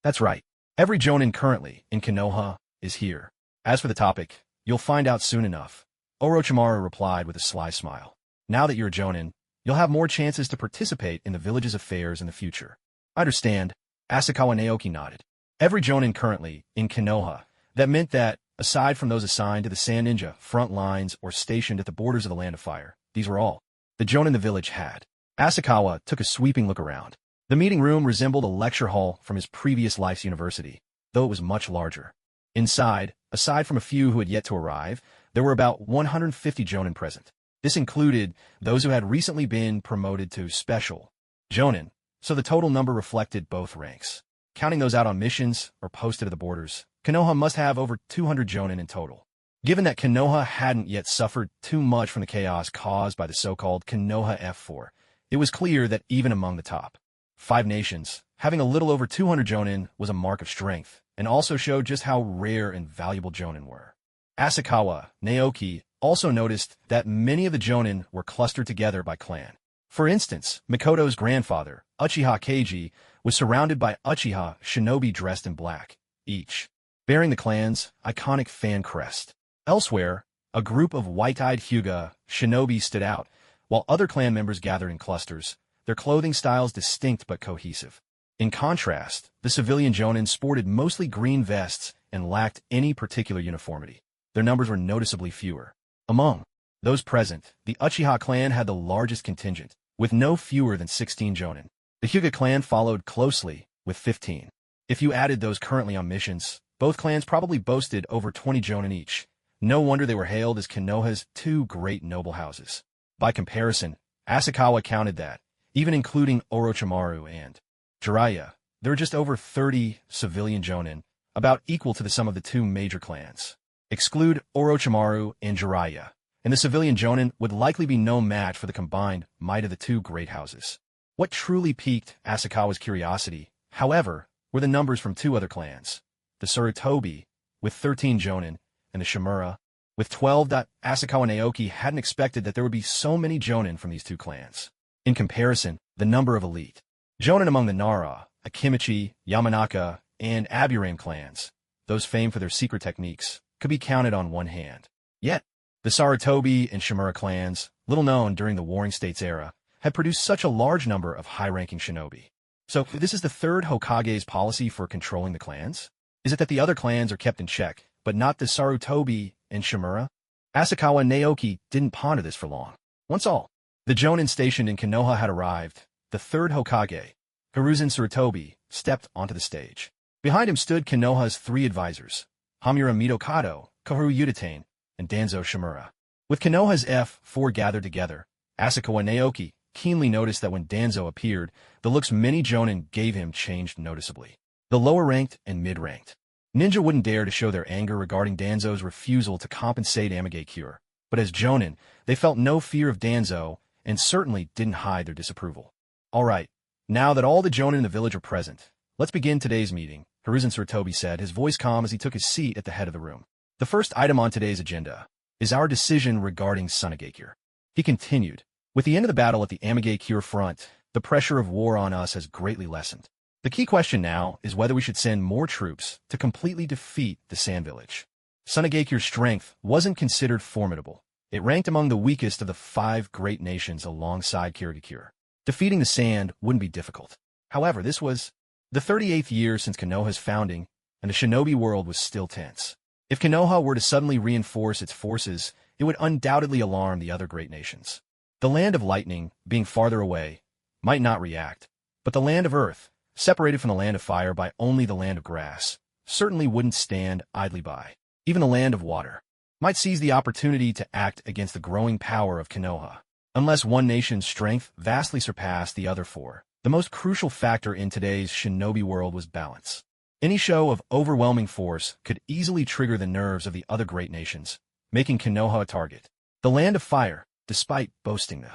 "That's right. Every Jonin currently in Konoha is here. As for the topic, you'll find out soon enough," Orochimaru replied with a sly smile. "Now that you're a Jonin, you'll have more chances to participate in the village's affairs in the future." "I understand," Asakawa Naoki nodded. Every Jonin currently in Konoha, that meant that, aside from those assigned to the Sand Ninja front lines or stationed at the borders of the Land of Fire, these were all the Jonin the village had. Asakawa took a sweeping look around. The meeting room resembled a lecture hall from his previous life's university, though it was much larger. Inside, aside from a few who had yet to arrive, there were about 150 Jonin present. This included those who had recently been promoted to special Jonin, so the total number reflected both ranks. Counting those out on missions or posted at the borders, Konoha must have over 200 Jonin in total. Given that Konoha hadn't yet suffered too much from the chaos caused by the so-called Konoha F4, it was clear that even among the top 5 nations, having a little over 200 Jonin was a mark of strength, and also showed just how rare and valuable Jonin were. Asakawa Naoki also noticed that many of the Jonin were clustered together by clan. For instance, Mikoto's grandfather, Uchiha Keiji, was surrounded by Uchiha shinobi dressed in black, each bearing the clan's iconic fan crest. Elsewhere, a group of white-eyed Hyuga shinobi stood out, while other clan members gathered in clusters, their clothing styles distinct but cohesive. In contrast, the civilian Jonin sported mostly green vests and lacked any particular uniformity. Their numbers were noticeably fewer. Among those present, the Uchiha clan had the largest contingent, with no fewer than 16 Jonin. The Hyuga clan followed closely, with 15. If you added those currently on missions, both clans probably boasted over 20 Jonin each. No wonder they were hailed as Konoha's 2 great noble houses. By comparison, Asakawa counted that, even including Orochimaru and Jiraiya, there were just over 30 civilian Jonin, about equal to the sum of the 2 major clans. Exclude Orochimaru and Jiraiya, and the civilian Jonin would likely be no match for the combined might of the 2 great houses. What truly piqued Asakawa's curiosity, however, were the numbers from 2 other clans, the Sarutobi, with 13 Jonin, and the Shimura, with 12. Asakawa Naoki hadn't expected that there would be so many Jonin from these 2 clans. In comparison, the number of elite Jonin among the Nara, Akimichi, Yamanaka, and Aburame clans, those famed for their secret techniques, could be counted on one hand. Yet, the Sarutobi and Shimura clans, little known during the Warring States era, had produced such a large number of high-ranking shinobi. So, this is the third Hokage's policy for controlling the clans? Is it that the other clans are kept in check, but not the Sarutobi and Shimura? Asakawa Naoki didn't ponder this for long. Once all the Jonin stationed in Konoha had arrived, the third Hokage, Hiruzen Sarutobi, stepped onto the stage. Behind him stood Konoha's 3 advisors, Hamura Mitokado, Kaoru Uchiha, and Danzo Shimura. With Konoha's F4 gathered together, Asakawa Naoki keenly noticed that when Danzo appeared, the looks many Jonin gave him changed noticeably. The lower-ranked and mid-ranked ninja wouldn't dare to show their anger regarding Danzo's refusal to compensate Amigakure, but as Jonin, they felt no fear of Danzo and certainly didn't hide their disapproval. "All right, now that all the Jonin in the village are present, let's begin today's meeting," Hiruzen Sarutobi said, his voice calm as he took his seat at the head of the room. "The first item on today's agenda is our decision regarding Sunagakure." He continued, "With the end of the battle at the Amigakure front, the pressure of war on us has greatly lessened. The key question now is whether we should send more troops to completely defeat the Sand Village." Sunagakure's strength wasn't considered formidable. It ranked among the weakest of the 5 great nations alongside Kirigakure. Defeating the sand wouldn't be difficult. However, this was the 38th year since Konoha's founding, and the shinobi world was still tense. If Konoha were to suddenly reinforce its forces, it would undoubtedly alarm the other great nations. The land of lightning, being farther away, might not react, but the land of earth, separated from the land of fire by only the land of grass, certainly wouldn't stand idly by. Even the land of water might seize the opportunity to act against the growing power of Konoha. Unless one nation's strength vastly surpassed the other four, the most crucial factor in today's shinobi world was balance. Any show of overwhelming force could easily trigger the nerves of the other great nations, making Konoha a target. The land of fire, despite boasting the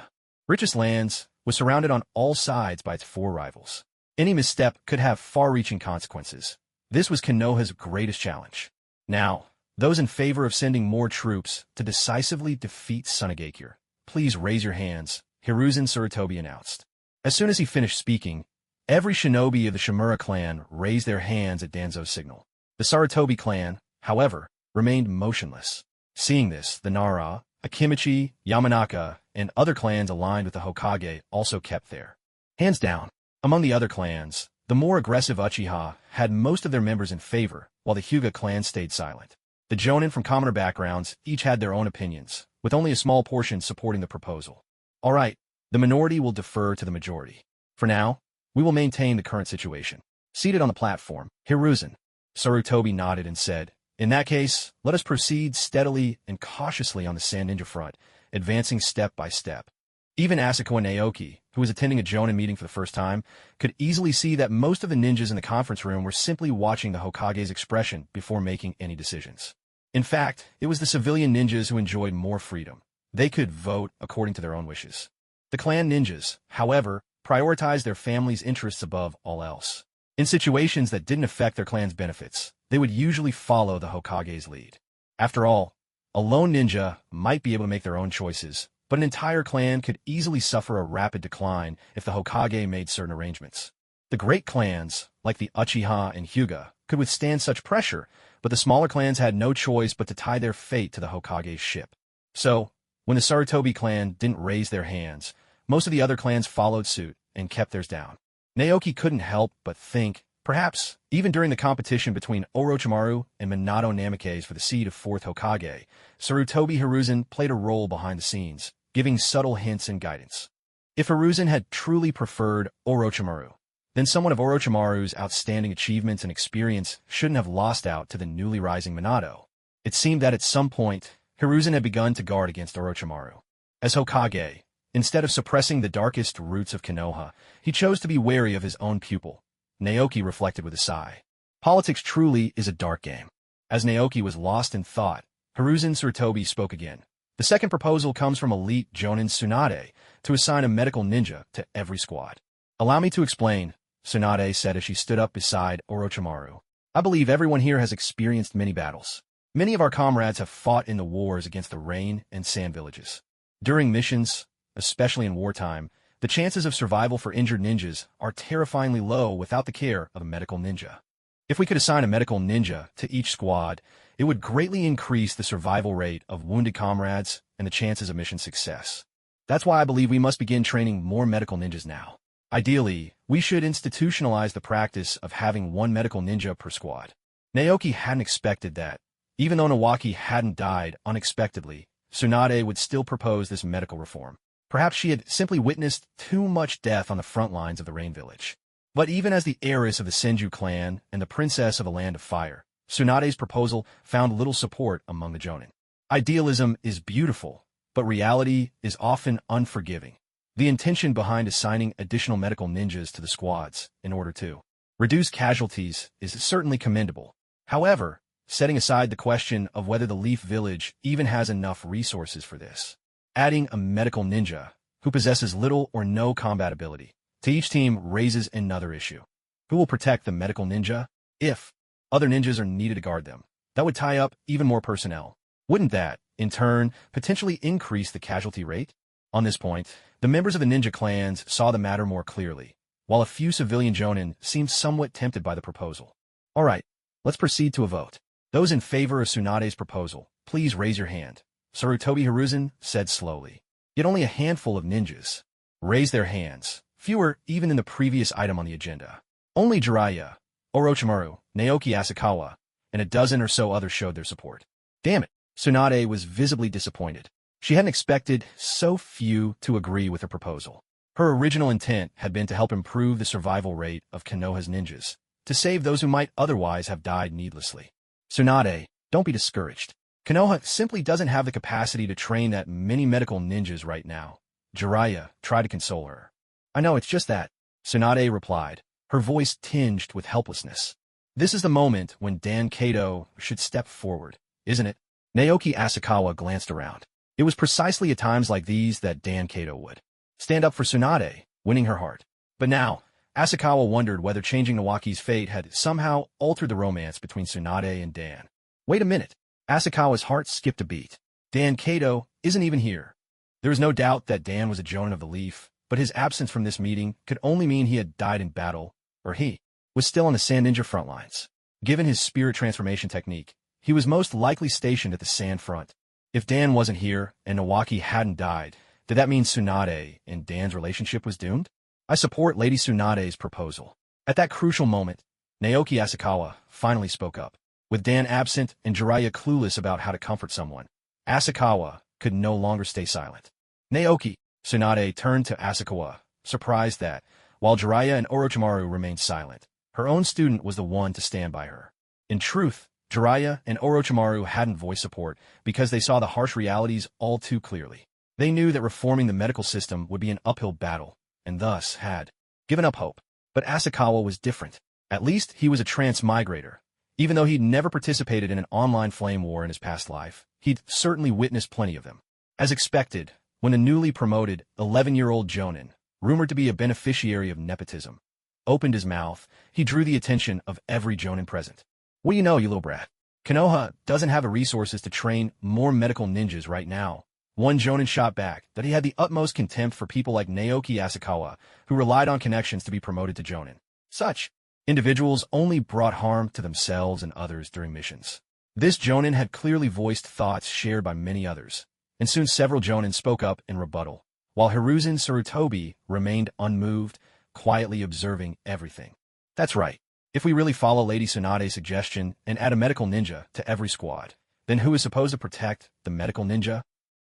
richest lands, was surrounded on all sides by its four rivals. Any misstep could have far-reaching consequences. This was Konoha's greatest challenge. Now, those in favor of sending more troops to decisively defeat Tsunagakure, please raise your hands, Hiruzen Sarutobi announced. As soon as he finished speaking, every shinobi of the Shimura clan raised their hands at Danzo's signal. The Sarutobi clan, however, remained motionless. Seeing this, the Nara, Akimichi, Yamanaka, and other clans aligned with the Hokage also kept their hands down. Among the other clans, the more aggressive Uchiha had most of their members in favor, while the Hyuga clan stayed silent. The Jonin from commoner backgrounds each had their own opinions, with only a small portion supporting the proposal. All right, the minority will defer to the majority. For now, we will maintain the current situation. Seated on the platform, Hiruzen Sarutobi nodded and said, in that case, let us proceed steadily and cautiously on the Sand Ninja front, advancing step by step. Even Asako and Naoki, who was attending a Jonin meeting for the first time, could easily see that most of the ninjas in the conference room were simply watching the Hokage's expression before making any decisions. In fact, it was the civilian ninjas who enjoyed more freedom. They could vote according to their own wishes. The clan ninjas, however, prioritized their family's interests above all else. In situations that didn't affect their clan's benefits, they would usually follow the Hokage's lead. After all, a lone ninja might be able to make their own choices, but an entire clan could easily suffer a rapid decline if the Hokage made certain arrangements. The great clans, like the Uchiha and Hyuga, could withstand such pressure, but the smaller clans had no choice but to tie their fate to the Hokage's ship. So, when the Sarutobi clan didn't raise their hands, most of the other clans followed suit and kept theirs down. Naoki couldn't help but think, perhaps, even during the competition between Orochimaru and Minato Namikaze for the seat of 4th Hokage, Sarutobi Hiruzen played a role behind the scenes, giving subtle hints and guidance. If Hiruzen had truly preferred Orochimaru, then someone of Orochimaru's outstanding achievements and experience shouldn't have lost out to the newly rising Minato. It seemed that at some point, Hiruzen had begun to guard against Orochimaru. As Hokage, instead of suppressing the darkest roots of Konoha, he chose to be wary of his own pupil. Naoki reflected with a sigh. Politics truly is a dark game. As Naoki was lost in thought, Hiruzen Sarutobi spoke again. The second proposal comes from elite Jonin Tsunade to assign a medical ninja to every squad. Allow me to explain, Tsunade said as she stood up beside Orochimaru. I believe everyone here has experienced many battles. Many of our comrades have fought in the wars against the rain and sand villages. During missions, especially in wartime, the chances of survival for injured ninjas are terrifyingly low without the care of a medical ninja. If we could assign a medical ninja to each squad, it would greatly increase the survival rate of wounded comrades and the chances of mission success. That's why I believe we must begin training more medical ninjas now. Ideally, we should institutionalize the practice of having one medical ninja per squad. Naoki hadn't expected that. Even though Naoki hadn't died unexpectedly, Tsunade would still propose this medical reform. Perhaps she had simply witnessed too much death on the front lines of the Rain Village. But even as the heiress of the Senju clan and the princess of a land of fire, Tsunade's proposal found little support among the Jonin. Idealism is beautiful, but reality is often unforgiving. The intention behind assigning additional medical ninjas to the squads in order to reduce casualties is certainly commendable. However, setting aside the question of whether the Leaf Village even has enough resources for this, adding a medical ninja who possesses little or no combat ability to each team raises another issue. Who will protect the medical ninja if other ninjas are needed to guard them? That would tie up even more personnel. Wouldn't that, in turn, potentially increase the casualty rate? On this point, the members of the ninja clans saw the matter more clearly, while a few civilian Jonin seemed somewhat tempted by the proposal. All right, let's proceed to a vote. Those in favor of Tsunade's proposal, please raise your hand, Sarutobi Hiruzen said slowly. Yet only a handful of ninjas raised their hands, fewer even than the previous item on the agenda. Only Jiraiya, Orochimaru, Naoki Asakawa, and a dozen or so others showed their support. Damn it, Tsunade was visibly disappointed. She hadn't expected so few to agree with her proposal. Her original intent had been to help improve the survival rate of Konoha's ninjas, to save those who might otherwise have died needlessly. Tsunade, don't be discouraged. Konoha simply doesn't have the capacity to train that many medical ninjas right now. Jiraiya tried to console her. I know, it's just that, Tsunade replied, her voice tinged with helplessness. This is the moment when Dan Kato should step forward, isn't it? Naoki Asakawa glanced around. It was precisely at times like these that Dan Kato would stand up for Tsunade, winning her heart. But now, Asakawa wondered whether changing Naoki's fate had somehow altered the romance between Tsunade and Dan. Wait a minute. Asakawa's heart skipped a beat. Dan Kato isn't even here. There was no doubt that Dan was a Jonin of the Leaf, but his absence from this meeting could only mean he had died in battle, or he was still on the Sand Ninja front lines. Given his spirit transformation technique, he was most likely stationed at the sand front. If Dan wasn't here and Naoki hadn't died, did that mean Tsunade and Dan's relationship was doomed? I support Lady Tsunade's proposal. At that crucial moment, Naoki Asakawa finally spoke up. With Dan absent and Jiraiya clueless about how to comfort someone, Asakawa could no longer stay silent. Naoki, Tsunade turned to Asakawa, surprised that, while Jiraiya and Orochimaru remained silent, her own student was the one to stand by her. In truth, Jiraiya and Orochimaru hadn't voiced support because they saw the harsh realities all too clearly. They knew that reforming the medical system would be an uphill battle, and thus had given up hope. But Asakawa was different. At least he was a transmigrator. Even though he'd never participated in an online flame war in his past life, he'd certainly witnessed plenty of them. As expected, when the newly promoted 11-year-old Jonin, rumored to be a beneficiary of nepotism, opened his mouth, he drew the attention of every Jonin present. What do you know, you little brat? Konoha doesn't have the resources to train more medical ninjas right now. One Jonin shot back that he had the utmost contempt for people like Naoki Asakawa, who relied on connections to be promoted to Jonin. Such individuals only brought harm to themselves and others during missions. This Jonin had clearly voiced thoughts shared by many others, and soon several Jonin spoke up in rebuttal, while Hiruzen Sarutobi remained unmoved, quietly observing everything. That's right. If we really follow Lady Tsunade's suggestion and add a medical ninja to every squad, then who is supposed to protect the medical ninja?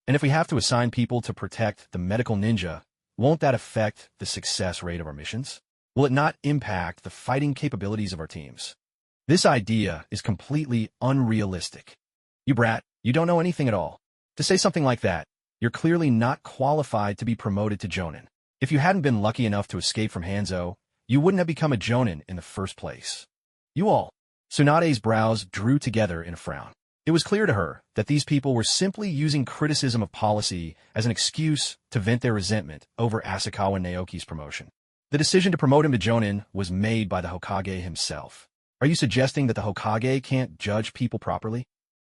And if we have to assign people to protect the medical ninja, won't that affect the success rate of our missions? Will it not impact the fighting capabilities of our teams? This idea is completely unrealistic. You brat, you don't know anything at all. To say something like that, you're clearly not qualified to be promoted to Jonin. If you hadn't been lucky enough to escape from Hanzo, you wouldn't have become a Jonin in the first place. You all. Tsunade's brows drew together in a frown. It was clear to her that these people were simply using criticism of policy as an excuse to vent their resentment over Asakawa Naoki's promotion. The decision to promote him to Jonin was made by the Hokage himself. Are you suggesting that the Hokage can't judge people properly?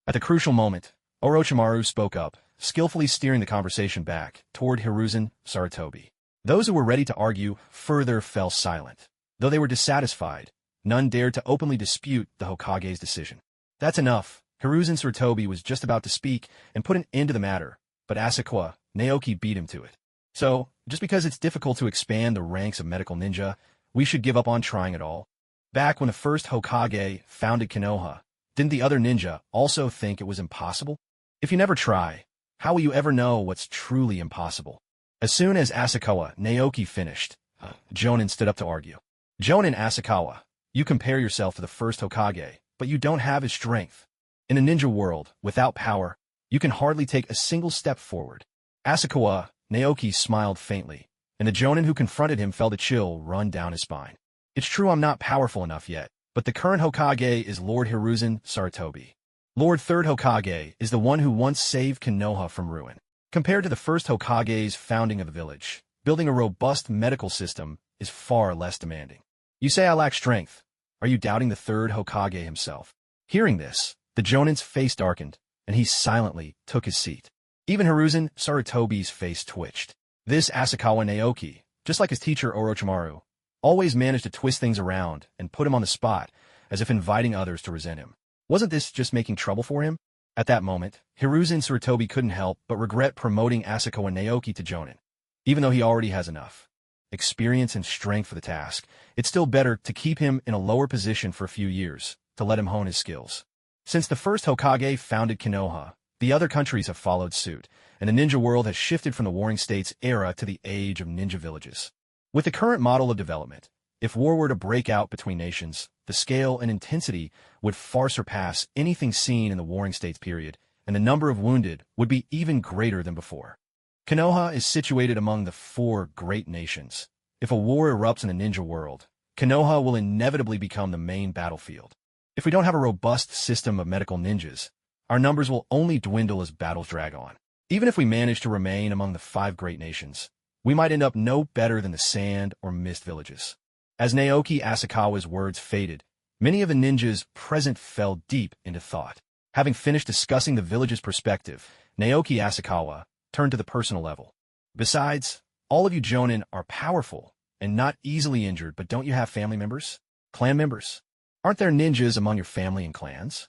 At the crucial moment, Orochimaru spoke up, skillfully steering the conversation back toward Hiruzen Sarutobi. Those who were ready to argue further fell silent. Though they were dissatisfied, none dared to openly dispute the Hokage's decision. That's enough. Hiruzen Sarutobi was just about to speak and put an end to the matter, but Asakawa Naoki beat him to it. So, just because it's difficult to expand the ranks of medical ninja, we should give up on trying at all? Back when the first Hokage founded Konoha, didn't the other ninja also think it was impossible? If you never try, how will you ever know what's truly impossible? As soon as Asakawa Naoki finished, Jonin stood up to argue. Jonin Asakawa, you compare yourself to the first Hokage, but you don't have his strength. In a ninja world, without power, you can hardly take a single step forward. Asakawa Naoki smiled faintly, and the Jonin who confronted him felt a chill run down his spine. It's true I'm not powerful enough yet, but the current Hokage is Lord Hiruzen Sarutobi. Lord Third Hokage is the one who once saved Konoha from ruin. Compared to the first Hokage's founding of the village, building a robust medical system is far less demanding. You say I lack strength. Are you doubting the third Hokage himself? Hearing this, the Jonin's face darkened, and he silently took his seat. Even Hiruzen Sarutobi's face twitched. This Asakawa Naoki, just like his teacher Orochimaru, always managed to twist things around and put him on the spot, as if inviting others to resent him. Wasn't this just making trouble for him? At that moment, Hiruzen Sarutobi couldn't help but regret promoting Asakawa Naoki to Jonin. Even though he already has enough experience and strength for the task, it's still better to keep him in a lower position for a few years, to let him hone his skills. Since the first Hokage founded Konoha, the other countries have followed suit, and the ninja world has shifted from the Warring States era to the age of ninja villages. With the current model of development, if war were to break out between nations, the scale and intensity would far surpass anything seen in the Warring States period, and the number of wounded would be even greater than before. Konoha is situated among the 4 great nations. If a war erupts in the ninja world, Konoha will inevitably become the main battlefield. If we don't have a robust system of medical ninjas, our numbers will only dwindle as battles drag on. Even if we manage to remain among the 5 great nations, we might end up no better than the sand or mist villages. As Naoki Asakawa's words faded, many of the ninjas present fell deep into thought. Having finished discussing the village's perspective, Naoki Asakawa turned to the personal level. Besides, all of you Jonin are powerful and not easily injured, but don't you have family members? Clan members? Aren't there ninjas among your family and clans?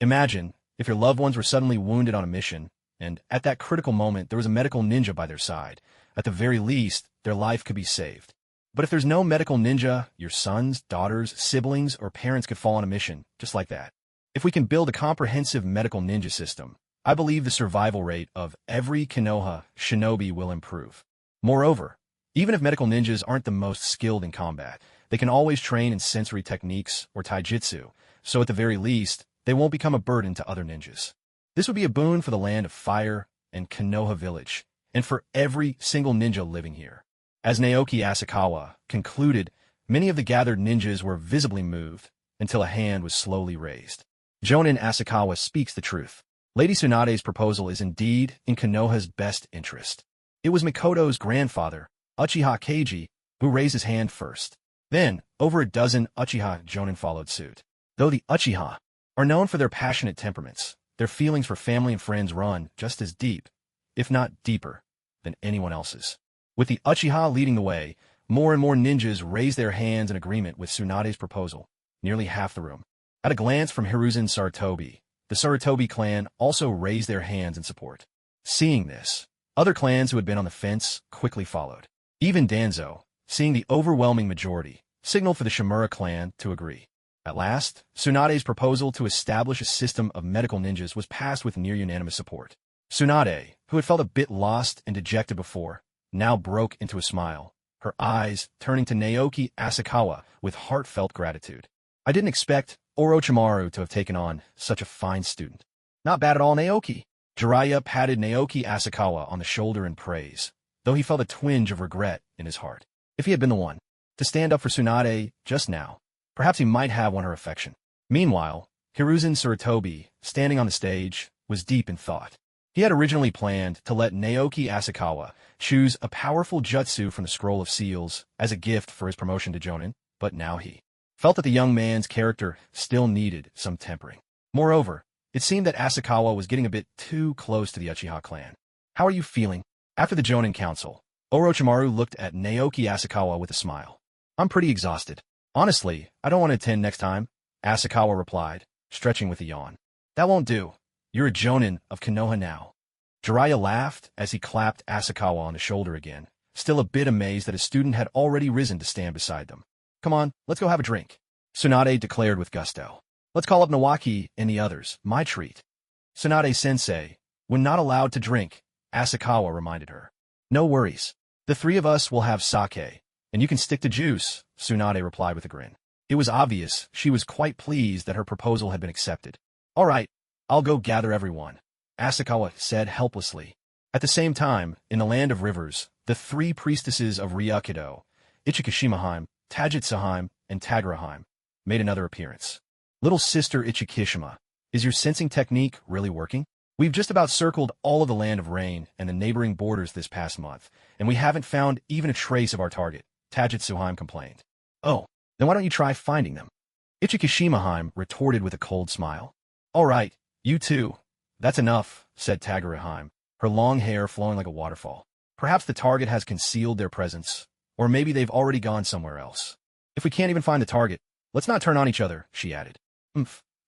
Imagine if your loved ones were suddenly wounded on a mission, and at that critical moment there was a medical ninja by their side. At the very least, their life could be saved. But if there's no medical ninja, your sons, daughters, siblings, or parents could fall on a mission, just like that. If we can build a comprehensive medical ninja system, I believe the survival rate of every Konoha shinobi will improve. Moreover, even if medical ninjas aren't the most skilled in combat, they can always train in sensory techniques or taijutsu, so at the very least, they won't become a burden to other ninjas. This would be a boon for the land of fire and Konoha village, and for every single ninja living here. As Naoki Asakawa concluded, many of the gathered ninjas were visibly moved until a hand was slowly raised. Jonin Asakawa speaks the truth. Lady Tsunade's proposal is indeed in Konoha's best interest. It was Mikoto's grandfather, Uchiha Keiji, who raised his hand first. Then, over a dozen Uchiha Jonin followed suit. Though the Uchiha are known for their passionate temperaments, their feelings for family and friends run just as deep, if not deeper, than anyone else's. With the Uchiha leading the way, more and more ninjas raised their hands in agreement with Tsunade's proposal, nearly half the room. At a glance from Hiruzen Sarutobi, the Sarutobi clan also raised their hands in support. Seeing this, other clans who had been on the fence quickly followed. Even Danzo, seeing the overwhelming majority, signaled for the Shimura clan to agree. At last, Tsunade's proposal to establish a system of medical ninjas was passed with near-unanimous support. Tsunade, who had felt a bit lost and dejected before, now broke into a smile, her eyes turning to Naoki Asakawa with heartfelt gratitude. I didn't expect Orochimaru to have taken on such a fine student. Not bad at all, Naoki. Jiraiya patted Naoki Asakawa on the shoulder in praise, though he felt a twinge of regret in his heart. If he had been the one to stand up for Tsunade just now, perhaps he might have won her affection. Meanwhile, Hiruzen Sarutobi, standing on the stage, was deep in thought. He had originally planned to let Naoki Asakawa choose a powerful jutsu from the Scroll of Seals as a gift for his promotion to Jonin, but now he felt that the young man's character still needed some tempering. Moreover, it seemed that Asakawa was getting a bit too close to the Uchiha clan. How are you feeling? After the Jonin Council, Orochimaru looked at Naoki Asakawa with a smile. I'm pretty exhausted. Honestly, I don't want to attend next time, Asakawa replied, stretching with a yawn. That won't do. You're a Jonin of Konoha now. Jiraiya laughed as he clapped Asakawa on the shoulder again, still a bit amazed that a student had already risen to stand beside them. Come on, let's go have a drink, Tsunade declared with gusto. Let's call up Naoki and the others, my treat. Tsunade-sensei, when not allowed to drink, Asakawa reminded her. No worries. The 3 of us will have sake, and you can stick to juice, Tsunade replied with a grin. It was obvious she was quite pleased that her proposal had been accepted. All right, I'll go gather everyone, Asakawa said helplessly. At the same time, in the land of rivers, the 3 priestesses of Ryakudo, Ichikishimaheim, Tajitsuheim, and Taguraheim, made another appearance. Little sister Ichikishima, is your sensing technique really working? We've just about circled all of the Land of Rain and the neighboring borders this past month, and we haven't found even a trace of our target, Tajitsuheim complained. Oh, then why don't you try finding them? Ichikishimaheim retorted with a cold smile. All right, you too. That's enough, said Taguraheim, her long hair flowing like a waterfall. Perhaps the target has concealed their presence, or maybe they've already gone somewhere else. If we can't even find the target, let's not turn on each other, she added.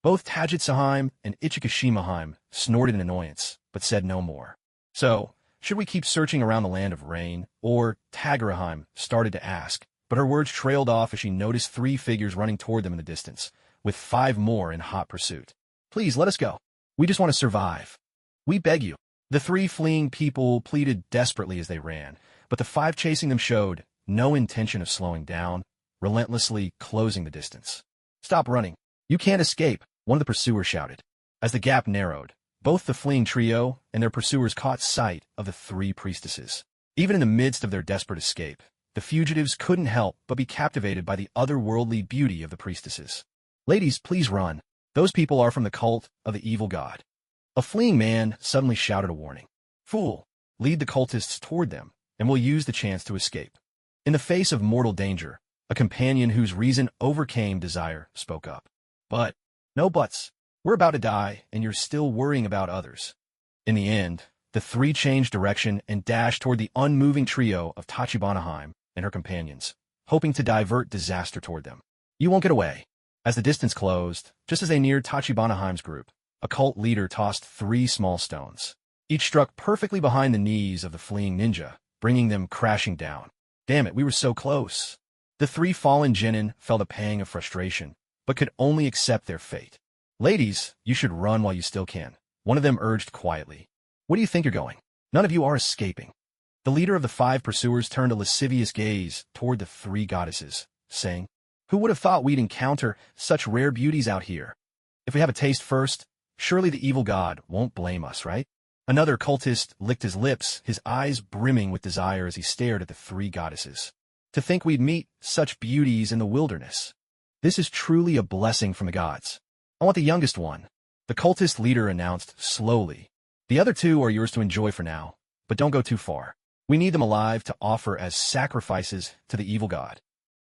Both Tajitsuheim and Ichikishimaheim snorted in annoyance, but said no more. So, Should we keep searching around the land of rain? Or, Tagarahime started to ask, but her words trailed off as she noticed 3 figures running toward them in the distance, with 5 more in hot pursuit. Please, let us go. We just want to survive. We beg you. The 3 fleeing people pleaded desperately as they ran, but the 5 chasing them showed no intention of slowing down, relentlessly closing the distance. Stop running. You can't escape, one of the pursuers shouted. As the gap narrowed, both the fleeing trio and their pursuers caught sight of the 3 priestesses. Even in the midst of their desperate escape, the fugitives couldn't help but be captivated by the otherworldly beauty of the priestesses. Ladies, please run. Those people are from the cult of the evil god. A fleeing man suddenly shouted a warning. Fool, lead the cultists toward them, and we'll use the chance to escape. In the face of mortal danger, a companion whose reason overcame desire spoke up. But, no buts. We're about to die, and you're still worrying about others. In the end, the 3 changed direction and dashed toward the unmoving trio of Tachibanaheim and her companions, hoping to divert disaster toward them. You won't get away. As the distance closed, just as they neared Tachibanaheim's group, a cult leader tossed 3 small stones. Each struck perfectly behind the knees of the fleeing ninja, bringing them crashing down. Damn it, we were so close. The 3 fallen genin felt a pang of frustration, but could only accept their fate. Ladies, you should run while you still can, one of them urged quietly. Where do you think you're going? None of you are escaping. The leader of the 5 pursuers turned a lascivious gaze toward the 3 goddesses, saying, Who would have thought we'd encounter such rare beauties out here? If we have a taste first, surely the evil god won't blame us, right? Another cultist licked his lips, his eyes brimming with desire as he stared at the 3 goddesses. To think we'd meet such beauties in the wilderness. This is truly a blessing from the gods. I want the youngest one, the cultist leader announced slowly. The other 2 are yours to enjoy for now, but don't go too far. We need them alive to offer as sacrifices to the evil god.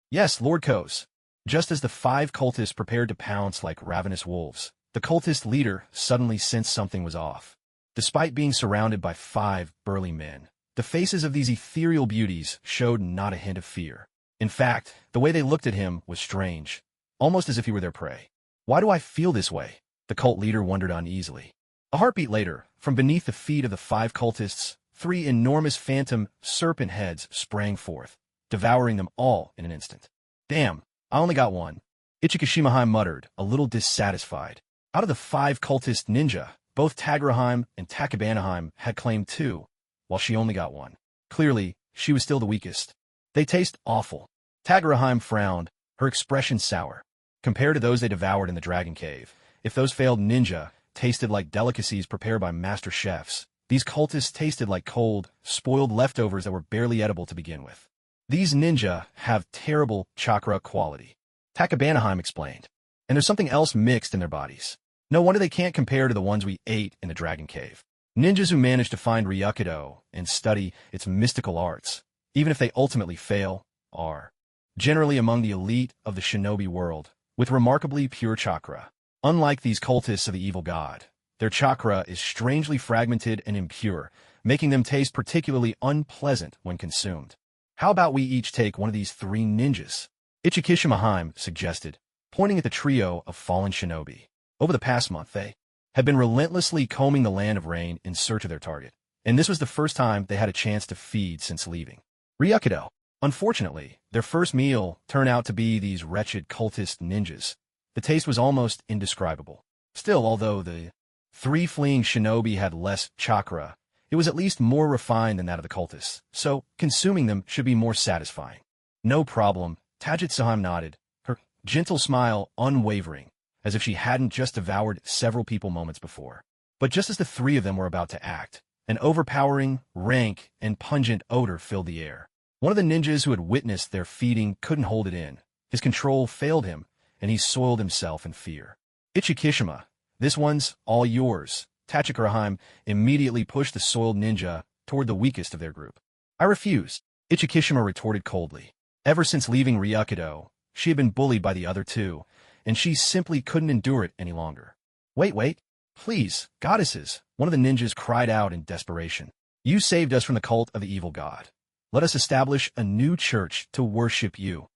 Yes, Lord Kos. Just as the 5 cultists prepared to pounce like ravenous wolves, the cultist leader suddenly sensed something was off. Despite being surrounded by 5 burly men, the faces of these ethereal beauties showed not a hint of fear. In fact, the way they looked at him was strange, almost as if he were their prey. Why do I feel this way? The cult leader wondered uneasily. A heartbeat later, from beneath the feet of the 5 cultists, 3 enormous phantom serpent heads sprang forth, devouring them all in an instant. Damn, I only got one. Ichikishimahime muttered, a little dissatisfied. Out of the 5 cultist ninja, both Tagarahime and Tachibanaheim had claimed 2, while she only got 1. Clearly, she was still the weakest. They taste awful. Tagarahime frowned, her expression sour. Compared to those they devoured in the Dragon Cave, if those failed ninja tasted like delicacies prepared by master chefs, these cultists tasted like cold, spoiled leftovers that were barely edible to begin with. These ninja have terrible chakra quality, Tachibanaheim explained. And there's something else mixed in their bodies. No wonder they can't compare to the ones we ate in the Dragon Cave. Ninjas who manage to find Ryukido and study its mystical arts, even if they ultimately fail, are generally among the elite of the shinobi world, with remarkably pure chakra. Unlike these cultists of the evil god, their chakra is strangely fragmented and impure, making them taste particularly unpleasant when consumed. How about we each take one of these 3 ninjas? Ichikishimahime suggested, pointing at the trio of fallen shinobi. Over the past month, they had been relentlessly combing the land of rain in search of their target, and this was the first time they had a chance to feed since leaving Ryukido. Unfortunately, their first meal turned out to be these wretched cultist ninjas. The taste was almost indescribable. Still, although the 3 fleeing shinobi had less chakra, it was at least more refined than that of the cultists, so consuming them should be more satisfying. No problem, Tajitsuhime nodded, her gentle smile unwavering, as if she hadn't just devoured several people moments before. But just as the 3 of them were about to act, an overpowering, rank, and pungent odor filled the air. One of the ninjas who had witnessed their feeding couldn't hold it in. His control failed him, and he soiled himself in fear. Ichikishima, this one's all yours. Tachikaraheim immediately pushed the soiled ninja toward the weakest of their group. I refuse, Ichikishima retorted coldly. Ever since leaving Ryukido, she had been bullied by the other 2, and she simply couldn't endure it any longer. Wait, please, goddesses, one of the ninjas cried out in desperation. You saved us from the cult of the evil god. Let us establish a new church to worship you.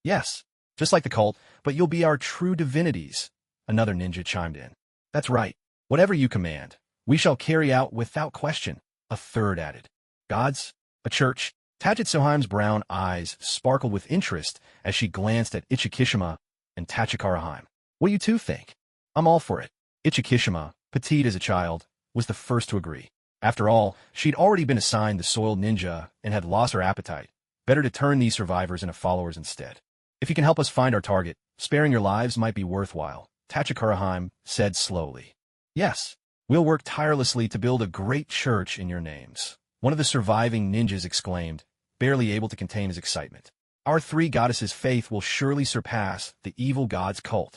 Yes, just like the cult, but you'll be our true divinities, another ninja chimed in. That's right. Whatever you command, we shall carry out without question, a third added. Gods? A church? Tachitsuhime's brown eyes sparkled with interest as she glanced at Ichikishima and Tachikaraheim. What do you two think? I'm all for it. Ichikishima, petite as a child, was the first to agree. After all, she'd already been assigned the soiled ninja and had lost her appetite. Better to turn these survivors into followers instead. If you can help us find our target, sparing your lives might be worthwhile, Tachikaraheim said slowly. Yes, we'll work tirelessly to build a great church in your names. One of the surviving ninjas exclaimed, barely able to contain his excitement. Our three goddesses' faith will surely surpass the evil god's cult.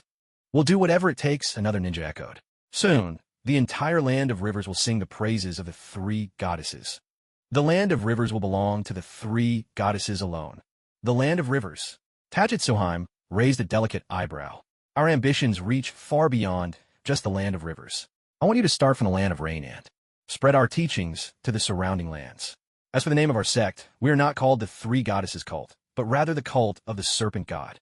We'll do whatever it takes, another ninja echoed. Soon, the entire land of rivers will sing the praises of the three goddesses. The land of rivers will belong to the three goddesses alone. The land of rivers. Tachitsuhime raised a delicate eyebrow. Our ambitions reach far beyond just the land of rivers. I want you to start from the land of rain and spread our teachings to the surrounding lands. As for the name of our sect, we are not called the Three Goddesses Cult, but rather the cult of the Serpent God.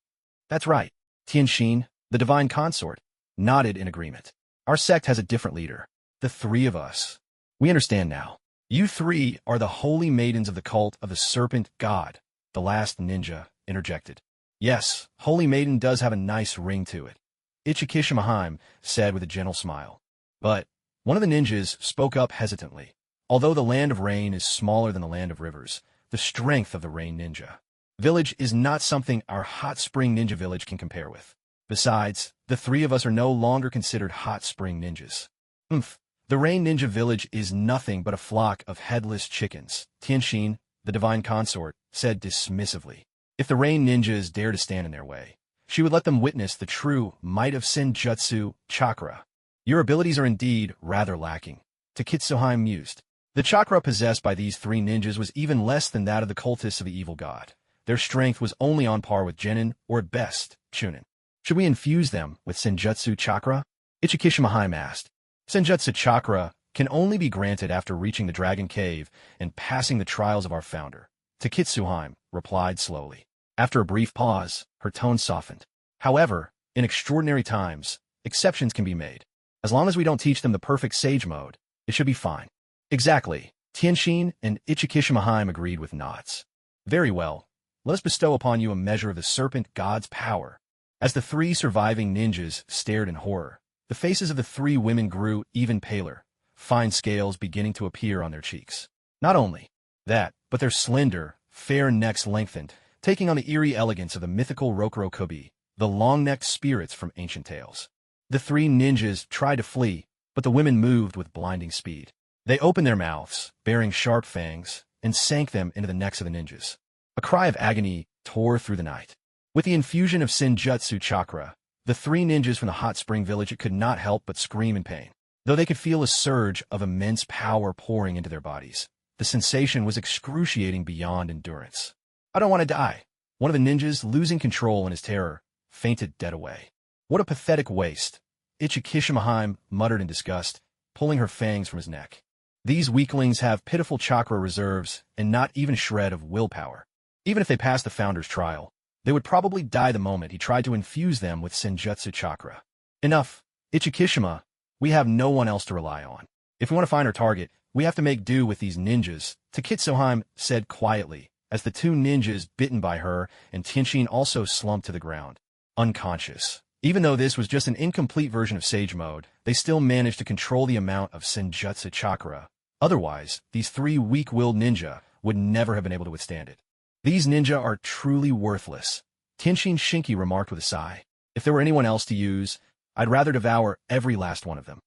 That's right. Tianxin, the divine consort, nodded in agreement. Our sect has a different leader. The three of us. We understand now. You three are the holy maidens of the cult of the Serpent God, the last ninja interjected. Yes, Holy Maiden does have a nice ring to it, Ichikishima said with a gentle smile. But one of the ninjas spoke up hesitantly. Although the land of rain is smaller than the land of rivers, the strength of the rain ninja village is not something our hot spring ninja village can compare with. Besides, the three of us are no longer considered hot spring ninjas. The rain ninja village is nothing but a flock of headless chickens, Tianxin, the divine consort, said dismissively. If the rain ninjas dare to stand in their way, she would let them witness the true might of Ninjutsu chakra. Your abilities are indeed rather lacking, Tachitsuhime mused. The chakra possessed by these three ninjas was even less than that of the cultists of the evil god. Their strength was only on par with Jonin, or at best, Chunin. Should we infuse them with Ninjutsu chakra? Ichikishima asked. Ninjutsu chakra can only be granted after reaching the Dragon Cave and passing the trials of our founder, Tachitsuhime replied slowly. After a brief pause, her tone softened. However, in extraordinary times, exceptions can be made. As long as we don't teach them the perfect sage mode, it should be fine. Exactly. Tianxin and Ichikishima agreed with nods. Very well. Let us bestow upon you a measure of the serpent god's power. As the three surviving ninjas stared in horror, the faces of the three women grew even paler, fine scales beginning to appear on their cheeks. Not only that, but their slender, fair necks lengthened, taking on the eerie elegance of the mythical Rokurokubi, the long-necked spirits from ancient tales. The three ninjas tried to flee, but the women moved with blinding speed. They opened their mouths, bearing sharp fangs, and sank them into the necks of the ninjas. A cry of agony tore through the night. With the infusion of Ninjutsu chakra, the three ninjas from the hot spring village could not help but scream in pain. Though they could feel a surge of immense power pouring into their bodies, the sensation was excruciating beyond endurance. I don't want to die. One of the ninjas, losing control in his terror, fainted dead away. What a pathetic waste, Ichikishima muttered in disgust, pulling her fangs from his neck. These weaklings have pitiful chakra reserves and not even a shred of willpower. Even if they passed the founder's trial, they would probably die the moment he tried to infuse them with Ninjutsu chakra. Enough, Ichikishima. We have no one else to rely on. If we want to find our target, we have to make do with these ninjas, Tachitsuhime said quietly, as the two ninjas bitten by her and Tianxin also slumped to the ground, unconscious. Even though this was just an incomplete version of Sage Mode, they still managed to control the amount of Ninjutsu chakra. Otherwise, these three weak-willed ninja would never have been able to withstand it. These ninja are truly worthless, Tianxin Shinki remarked with a sigh. If there were anyone else to use, I'd rather devour every last one of them.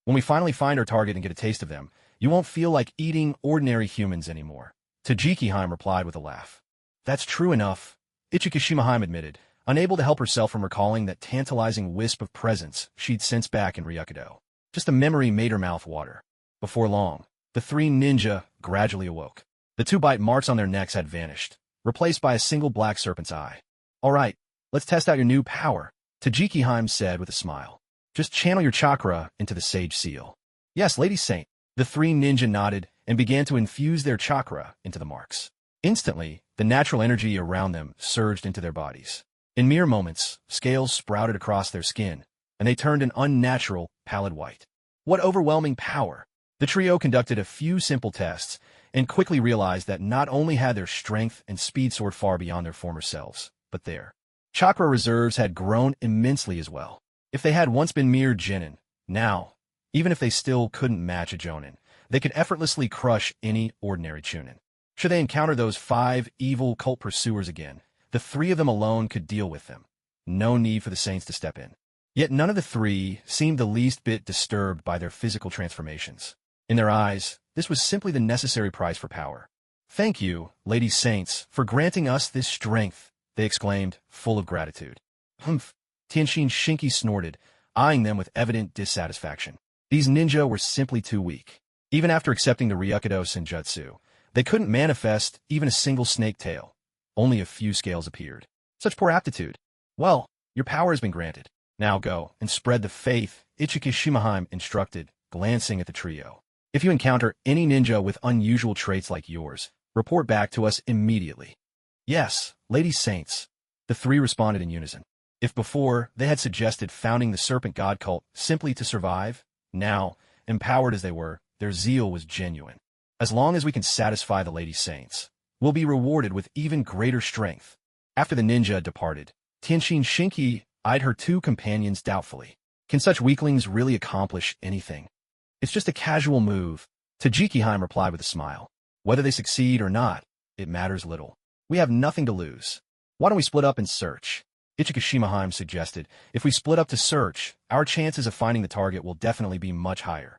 When we finally find our target and get a taste of them, you won't feel like eating ordinary humans anymore. Tajikihime replied with a laugh. That's true enough, Ichikishima admitted, unable to help herself from recalling that tantalizing wisp of presence she'd sensed back in Ryukido. Just a memory made her mouth water. Before long, the three ninja gradually awoke. The two bite marks on their necks had vanished, replaced by a single black serpent's eye. All right, let's test out your new power, Tajikihime said with a smile. Just channel your chakra into the sage seal. Yes, Lady Saint. The three ninja nodded and began to infuse their chakra into the marks. Instantly, the natural energy around them surged into their bodies. In mere moments, scales sprouted across their skin, and they turned an unnatural, pallid white. What overwhelming power! The trio conducted a few simple tests and quickly realized that not only had their strength and speed soared far beyond their former selves, but their chakra reserves had grown immensely as well. If they had once been mere Jonin, now, even if they still couldn't match a Jonin, they could effortlessly crush any ordinary Chunin. Should they encounter those 5 evil cult pursuers again, the 3 of them alone could deal with them. No need for the Saints to step in. Yet none of the 3 seemed the least bit disturbed by their physical transformations. In their eyes, this was simply the necessary price for power. "Thank you, Lady Saints, for granting us this strength," they exclaimed, full of gratitude. "Humph," Tenshin Shinki snorted, eyeing them with evident dissatisfaction. These ninja were simply too weak. Even after accepting the Ryukido Senjutsu, they couldn't manifest even a single snake tail. Only a few scales appeared. Such poor aptitude. "Well, your power has been granted. Now go and spread the faith," Ichika Shimahime instructed, glancing at the trio. "If you encounter any ninja with unusual traits like yours, report back to us immediately." "Yes, Lady Saints," the 3 responded in unison. If before they had suggested founding the Serpent God cult simply to survive, now, empowered as they were, their zeal was genuine. "As long as we can satisfy the Lady Saints, we'll be rewarded with even greater strength." After the ninja departed, Tenshin Shinki eyed her 2 companions doubtfully. Can such weaklings really accomplish anything? "It's just a casual move," Tajikiheim replied with a smile. "Whether they succeed or not, it matters little. We have nothing to lose. Why don't we split up and search?" Ichika Shimahime suggested. "If we split up to search, our chances of finding the target will definitely be much higher."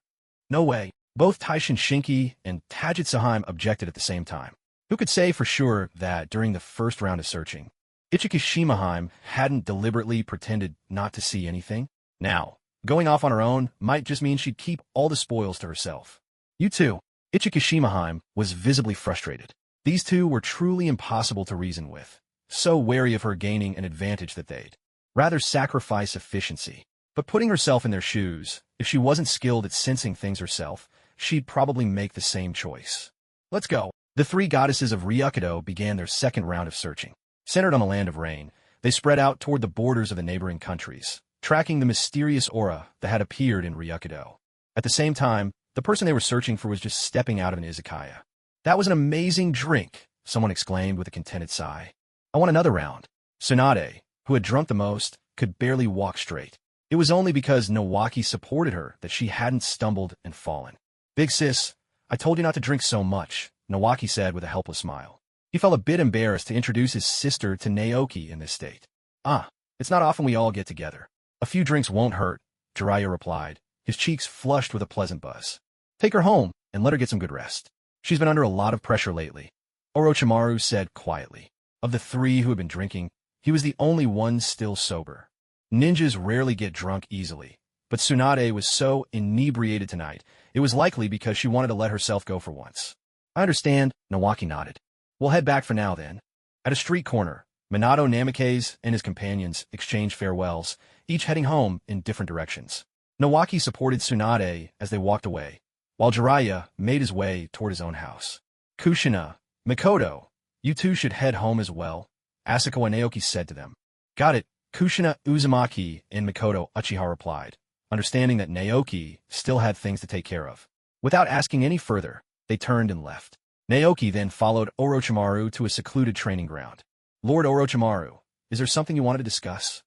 "No way." Both Taishin Shinki and Tajitsuheim objected at the same time. Who could say for sure that during the first round of searching, Ichika Shimahime hadn't deliberately pretended not to see anything? Now, going off on her own might just mean she'd keep all the spoils to herself. "You too." Ichika Shimahime was visibly frustrated. These 2 were truly impossible to reason with, so wary of her gaining an advantage that they'd rather sacrifice efficiency. But putting herself in their shoes, if she wasn't skilled at sensing things herself, she'd probably make the same choice. "Let's go." The 3 goddesses of Ryukido began their second round of searching. Centered on the Land of Rain, they spread out toward the borders of the neighboring countries, tracking the mysterious aura that had appeared in Ryukido. At the same time, the person they were searching for was just stepping out of an izakaya. "That was an amazing drink," someone exclaimed with a contented sigh. "I want another round." Tsunade, who had drunk the most, could barely walk straight. It was only because Naoki supported her that she hadn't stumbled and fallen. "Big sis, I told you not to drink so much," Naoki said with a helpless smile. He felt a bit embarrassed to introduce his sister to Naoki in this state. "Ah, it's not often we all get together. A few drinks won't hurt," Jiraiya replied, his cheeks flushed with a pleasant buzz. "Take her home and let her get some good rest. She's been under a lot of pressure lately," Orochimaru said quietly. Of the 3 who had been drinking, he was the only one still sober. Ninjas rarely get drunk easily, but Tsunade was so inebriated tonight, it was likely because she wanted to let herself go for once. "I understand," Naoki nodded. "We'll head back for now then." At a street corner, Minato Namikaze and his companions exchanged farewells, each heading home in different directions. Naoki supported Tsunade as they walked away, while Jiraiya made his way toward his own house. "Kushina, Mikoto, you 2 should head home as well," Asako and Naoki said to them. "Got it," Kushina, Uzumaki, and Mikoto Uchiha replied, understanding that Naoki still had things to take care of. Without asking any further, they turned and left. Naoki then followed Orochimaru to a secluded training ground. "Lord Orochimaru, is there something you wanted to discuss?"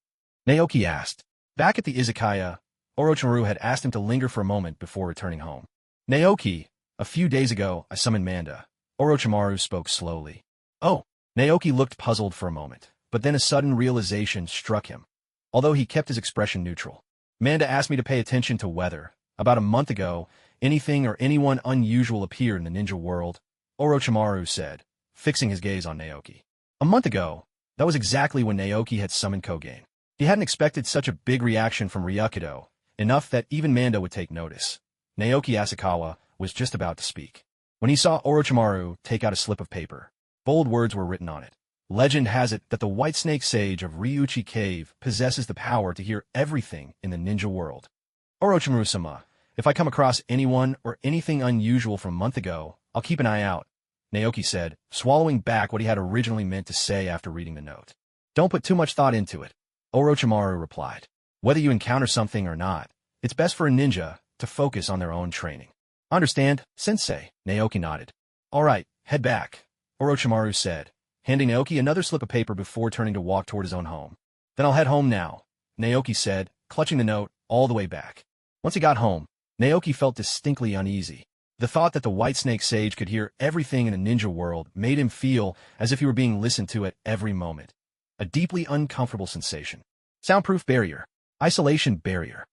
Naoki asked. Back at the izakaya, Orochimaru had asked him to linger for a moment before returning home. "Naoki, a few days ago I summoned Manda." Orochimaru spoke slowly. "Oh." Naoki looked puzzled for a moment, but then a sudden realization struck him. Although he kept his expression neutral. "Manda asked me to pay attention to whether, about a month ago, anything or anyone unusual appeared in the ninja world," Orochimaru said, fixing his gaze on Naoki. A month ago, that was exactly when Naoki had summoned Kogen. He hadn't expected such a big reaction from Ryukido, enough that even Manda would take notice. Naoki Asakawa was just about to speak, when he saw Orochimaru take out a slip of paper. Bold words were written on it. "Legend has it that the White Snake Sage of Ryuchi Cave possesses the power to hear everything in the ninja world. Orochimaru-sama, if I come across anyone or anything unusual from a month ago, I'll keep an eye out," Naoki said, swallowing back what he had originally meant to say after reading the note. "Don't put too much thought into it," Orochimaru replied. "Whether you encounter something or not, it's best for a ninja to focus on their own training." "Understand, sensei," Naoki nodded. All right, head back, Orochimaru said, handing Naoki another slip of paper before turning to walk toward his own home. Then I'll head home now, Naoki said, clutching the note all the way back. Once he got home, Naoki felt distinctly uneasy. The thought that the White Snake Sage could hear everything in the ninja world made him feel as if he were being listened to at every moment. A deeply uncomfortable sensation. Soundproof barrier. Isolation barrier.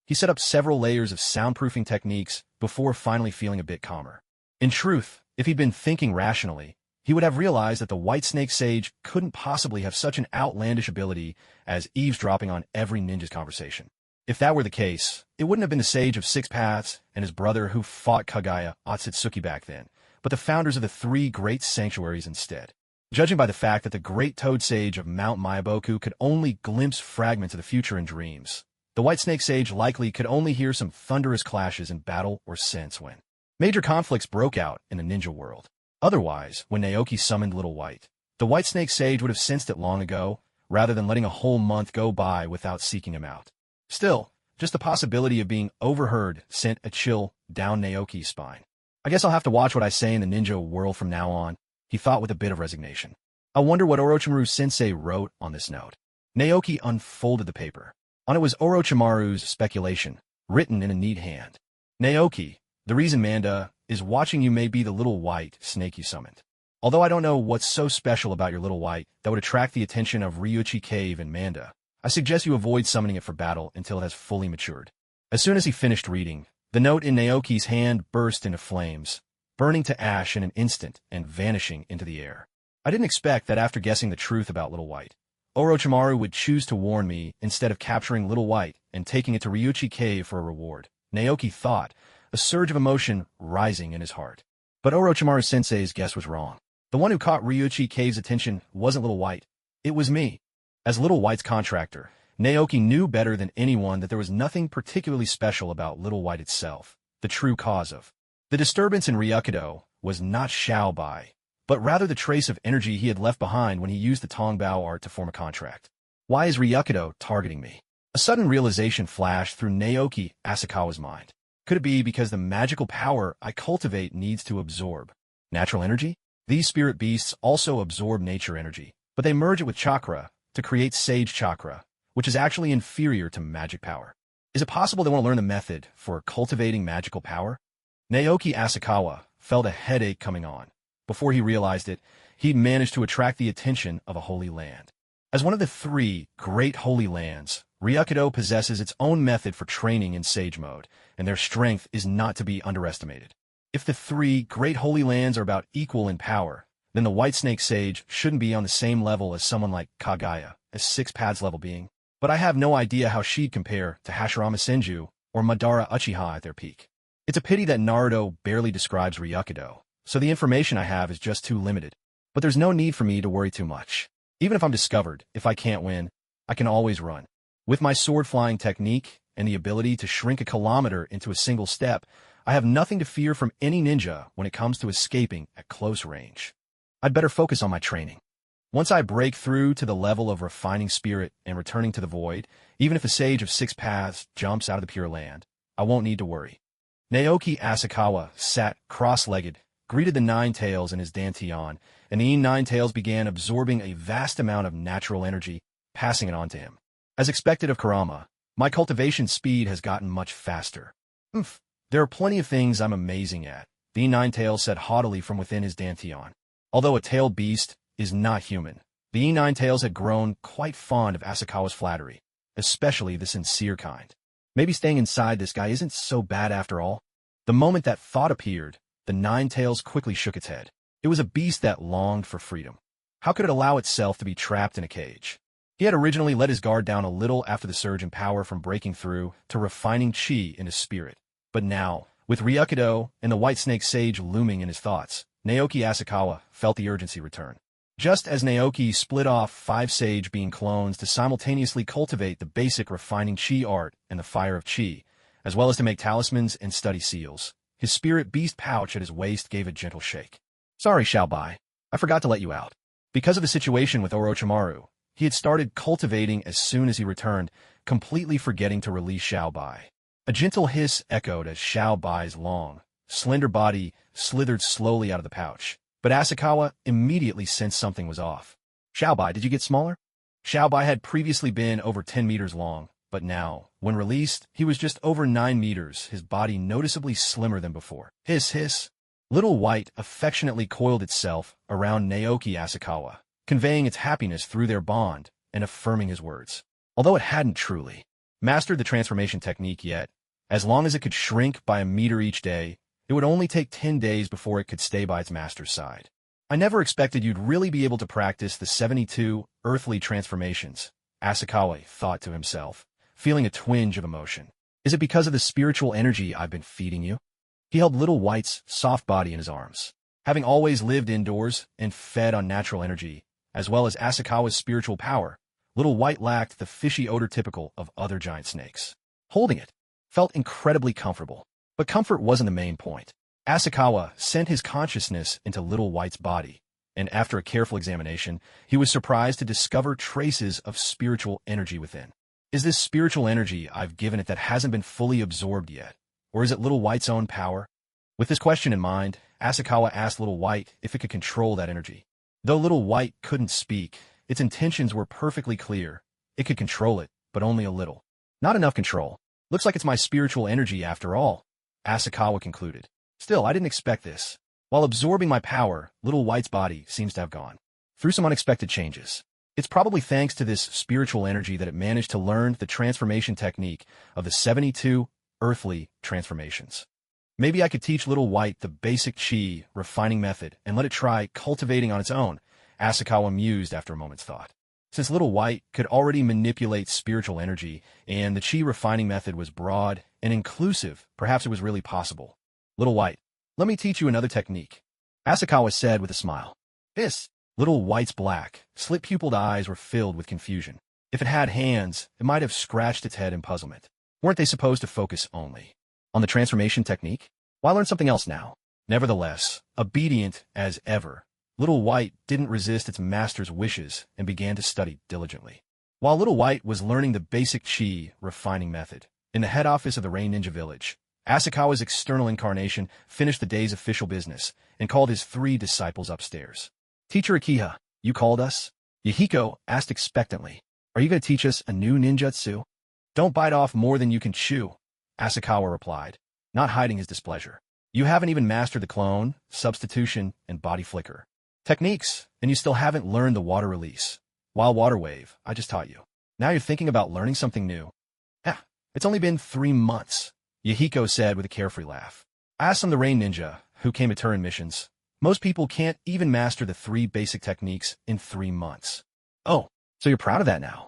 He set up several layers of soundproofing techniques before finally feeling a bit calmer. In truth, if he'd been thinking rationally, he would have realized that the White Snake Sage couldn't possibly have such an outlandish ability as eavesdropping on every ninja's conversation. If that were the case, it wouldn't have been the Sage of Six Paths and his brother who fought Kagaya Otsutsuki back then, but the founders of the three great sanctuaries instead. Judging by the fact that the great Toad Sage of Mount Myaboku could only glimpse fragments of the future in dreams, the White Snake Sage likely could only hear some thunderous clashes in battle or sense when major conflicts broke out in the ninja world. Otherwise, when Naoki summoned Little White, the White Snake Sage would have sensed it long ago, rather than letting a whole month go by without seeking him out. Still, just the possibility of being overheard sent a chill down Naoki's spine. I guess I'll have to watch what I say in the ninja world from now on, he thought with a bit of resignation. I wonder what Orochimaru-sensei wrote on this note. Naoki unfolded the paper. On it was Orochimaru's speculation, written in a neat hand. Naoki, the reason Manda is watching you may be the little white snake you summoned. Although I don't know what's so special about your little white that would attract the attention of Ryuchi Cave and Manda, I suggest you avoid summoning it for battle until it has fully matured. As soon as he finished reading, the note in Naoki's hand burst into flames, burning to ash in an instant and vanishing into the air. I didn't expect that after guessing the truth about Little White, Orochimaru would choose to warn me instead of capturing Little White and taking it to Ryuchi Cave for a reward, Naoki thought, a surge of emotion rising in his heart. But Orochimaru-sensei's guess was wrong. The one who caught Ryuchi Cave's attention wasn't Little White. It was me. As Little White's contractor, Naoki knew better than anyone that there was nothing particularly special about Little White itself, the true cause of the disturbance in Ryukido was not Xiao Bai, but rather the trace of energy he had left behind when he used the Tongbao art to form a contract. Why is Ryukido targeting me? A sudden realization flashed through Naoki Asakawa's mind. Could it be because the magical power I cultivate needs to absorb natural energy? These spirit beasts also absorb nature energy, but they merge it with chakra to create sage chakra, which is actually inferior to magic power. Is it possible they want to learn the method for cultivating magical power? Naoki Asakawa felt a headache coming on. Before he realized it, he'd managed to attract the attention of a holy land. As one of the three great holy lands, Ryukido possesses its own method for training in sage mode, and their strength is not to be underestimated. If the three great holy lands are about equal in power, then the White Snake Sage shouldn't be on the same level as someone like Kagaya, a Six Paths level being. But I have no idea how she'd compare to Hashirama Senju or Madara Uchiha at their peak. It's a pity that Naruto barely describes Ryukido, so the information I have is just too limited. But there's no need for me to worry too much. Even if I'm discovered, if I can't win, I can always run. With my sword-flying technique and the ability to shrink a kilometer into a single step, I have nothing to fear from any ninja when it comes to escaping at close range. I'd better focus on my training. Once I break through to the level of refining spirit and returning to the void, even if the Sage of Six Paths jumps out of the Pure Land, I won't need to worry. Naoki Asakawa sat cross-legged, greeted the Ninetails in his dantian, and the Ninetails began absorbing a vast amount of natural energy, passing it on to him. As expected of Kurama, my cultivation speed has gotten much faster. There are plenty of things I'm amazing at, the Ninetails said haughtily from within his dantian. Although a tailed beast is not human, the Ninetails had grown quite fond of Asakawa's flattery, especially the sincere kind. Maybe staying inside this guy isn't so bad after all. The moment that thought appeared, the Ninetails quickly shook its head. It was a beast that longed for freedom. How could it allow itself to be trapped in a cage? He had originally let his guard down a little after the surge in power from breaking through to refining chi in his spirit. But now, with Ryukido and the White Snake Sage looming in his thoughts, Naoki Asakawa felt the urgency return. Just as Naoki split off 5 Sage being clones to simultaneously cultivate the basic refining chi art and the fire of chi, as well as to make talismans and study seals, his spirit beast pouch at his waist gave a gentle shake. Sorry, Xiao Bai, I forgot to let you out. Because of the situation with Orochimaru, he had started cultivating as soon as he returned, completely forgetting to release Xiao Bai. A gentle hiss echoed as Xiao Bai's long, slender body slithered slowly out of the pouch. But Asakawa immediately sensed something was off. Xiaobai, did you get smaller? Xiaobai had previously been over 10 meters long, but now, when released, he was just over 9 meters, his body noticeably slimmer than before. Hiss, hiss. Little White affectionately coiled itself around Naoki Asakawa, conveying its happiness through their bond and affirming his words. Although it hadn't truly mastered the transformation technique yet, as long as it could shrink by a meter each day, it would only take 10 days before it could stay by its master's side. I never expected you'd really be able to practice the 72 earthly transformations, Asakawa thought to himself, feeling a twinge of emotion. Is it because of the spiritual energy I've been feeding you? He held Little White's soft body in his arms. Having always lived indoors and fed on natural energy, as well as Asakawa's spiritual power, Little White lacked the fishy odor typical of other giant snakes. Holding it felt incredibly comfortable. But comfort wasn't the main point. Asakawa sent his consciousness into Little White's body, and after a careful examination, he was surprised to discover traces of spiritual energy within. Is this spiritual energy I've given it that hasn't been fully absorbed yet? Or is it Little White's own power? With this question in mind, Asakawa asked Little White if it could control that energy. Though Little White couldn't speak, its intentions were perfectly clear. It could control it, but only a little. Not enough control. Looks like it's my spiritual energy after all, Asakawa concluded. Still, I didn't expect this. While absorbing my power, Little White's body seems to have gone through some unexpected changes. It's probably thanks to this spiritual energy that it managed to learn the transformation technique of the 72 earthly transformations. Maybe I could teach Little White the basic chi refining method and let it try cultivating on its own, Asakawa mused after a moment's thought. Since Little White could already manipulate spiritual energy and the chi refining method was broad and inclusive, perhaps it was really possible. Little White, let me teach you another technique, Asakawa said with a smile. Hiss. Little White's black, slit-pupiled eyes were filled with confusion. If it had hands, it might have scratched its head in puzzlement. Weren't they supposed to focus only on the transformation technique? Why learn something else now? Nevertheless, obedient as ever, Little White didn't resist its master's wishes and began to study diligently. While Little White was learning the basic chi refining method, in the head office of the Rain Ninja Village, Asakawa's external incarnation finished the day's official business and called his 3 disciples upstairs. Teacher Uchiha, you called us? Yahiko asked expectantly. Are you going to teach us a new ninjutsu? Don't bite off more than you can chew, Asakawa replied, not hiding his displeasure. You haven't even mastered the clone, substitution, and body flicker techniques, and you still haven't learned the water release. While water wave, I just taught you. Now you're thinking about learning something new. It's only been 3 months, Yahiko said with a carefree laugh. I asked some of the Rain Ninja, who came at Turin missions. Most people can't even master the 3 basic techniques in 3 months. Oh, so you're proud of that now?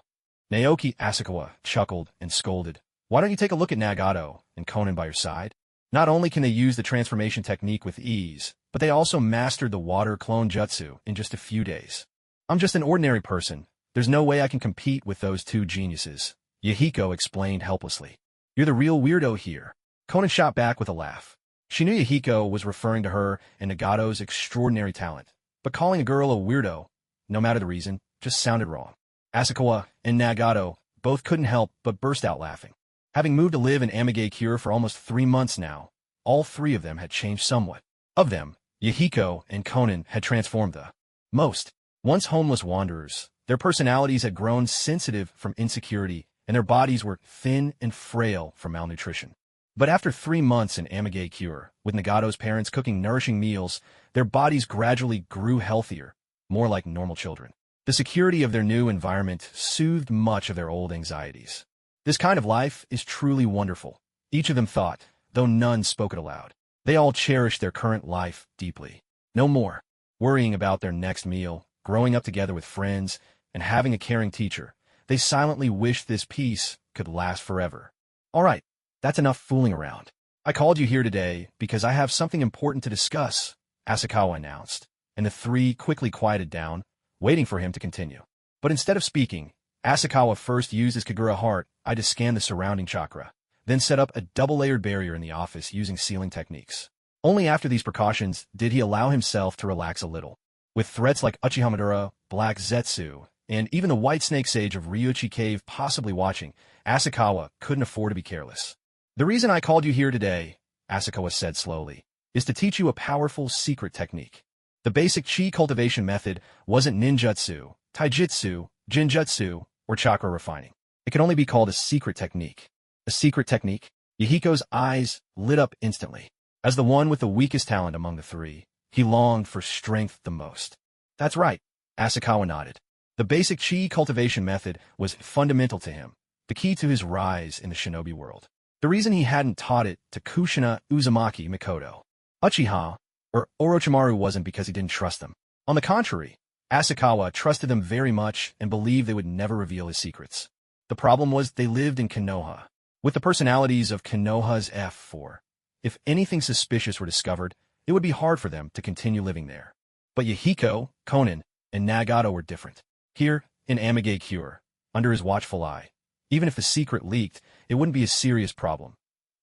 Naoki Asakawa chuckled and scolded. Why don't you take a look at Nagato and Conan by your side? Not only can they use the transformation technique with ease, but they also mastered the water clone jutsu in just a few days. I'm just an ordinary person. There's no way I can compete with those 2 geniuses, Yahiko explained helplessly. You're the real weirdo here. Conan shot back with a laugh. She knew Yahiko was referring to her and Nagato's extraordinary talent, but calling a girl a weirdo, no matter the reason, just sounded wrong. Asakawa and Nagato both couldn't help but burst out laughing. Having moved to live in Amigakure for almost 3 months now, all 3 of them had changed somewhat. Of them, Yahiko and Conan had transformed the most. Once homeless wanderers, their personalities had grown sensitive from insecurity, and their bodies were thin and frail from malnutrition. But after 3 months in Amigakure, with Nagato's parents cooking nourishing meals, their bodies gradually grew healthier, more like normal children. The security of their new environment soothed much of their old anxieties. This kind of life is truly wonderful, each of them thought, though none spoke it aloud. They all cherished their current life deeply. No more worrying about their next meal, growing up together with friends, and having a caring teacher. They silently wished this peace could last forever. All right, that's enough fooling around. I called you here today because I have something important to discuss, Asakawa announced, and the 3 quickly quieted down, waiting for him to continue. But instead of speaking, Asakawa first used his Kagura heart eye to scan the surrounding chakra, then set up a double-layered barrier in the office using sealing techniques. Only after these precautions did he allow himself to relax a little. With threats like Uchiha Madara, Black Zetsu, and even the White Snake Sage of Ryuchi Cave possibly watching, Asakawa couldn't afford to be careless. The reason I called you here today, Asakawa said slowly, is to teach you a powerful secret technique. The basic chi cultivation method wasn't ninjutsu, taijutsu, jinjutsu, or chakra refining. It could only be called a secret technique. A secret technique? Yahiko's eyes lit up instantly. As the one with the weakest talent among the three, he longed for strength the most. That's right, Asakawa nodded. The basic chi cultivation method was fundamental to him, the key to his rise in the shinobi world. The reason he hadn't taught it to Kushina, Uzumaki, Mikoto, Uchiha, or Orochimaru wasn't because he didn't trust them. On the contrary, Asakawa trusted them very much and believed they would never reveal his secrets. The problem was they lived in Konoha, with the personalities of Konoha's F4. If anything suspicious were discovered, it would be hard for them to continue living there. But Yahiko, Konin, and Nagato were different. Here, in Amage Cure, under his watchful eye, even if the secret leaked, it wouldn't be a serious problem.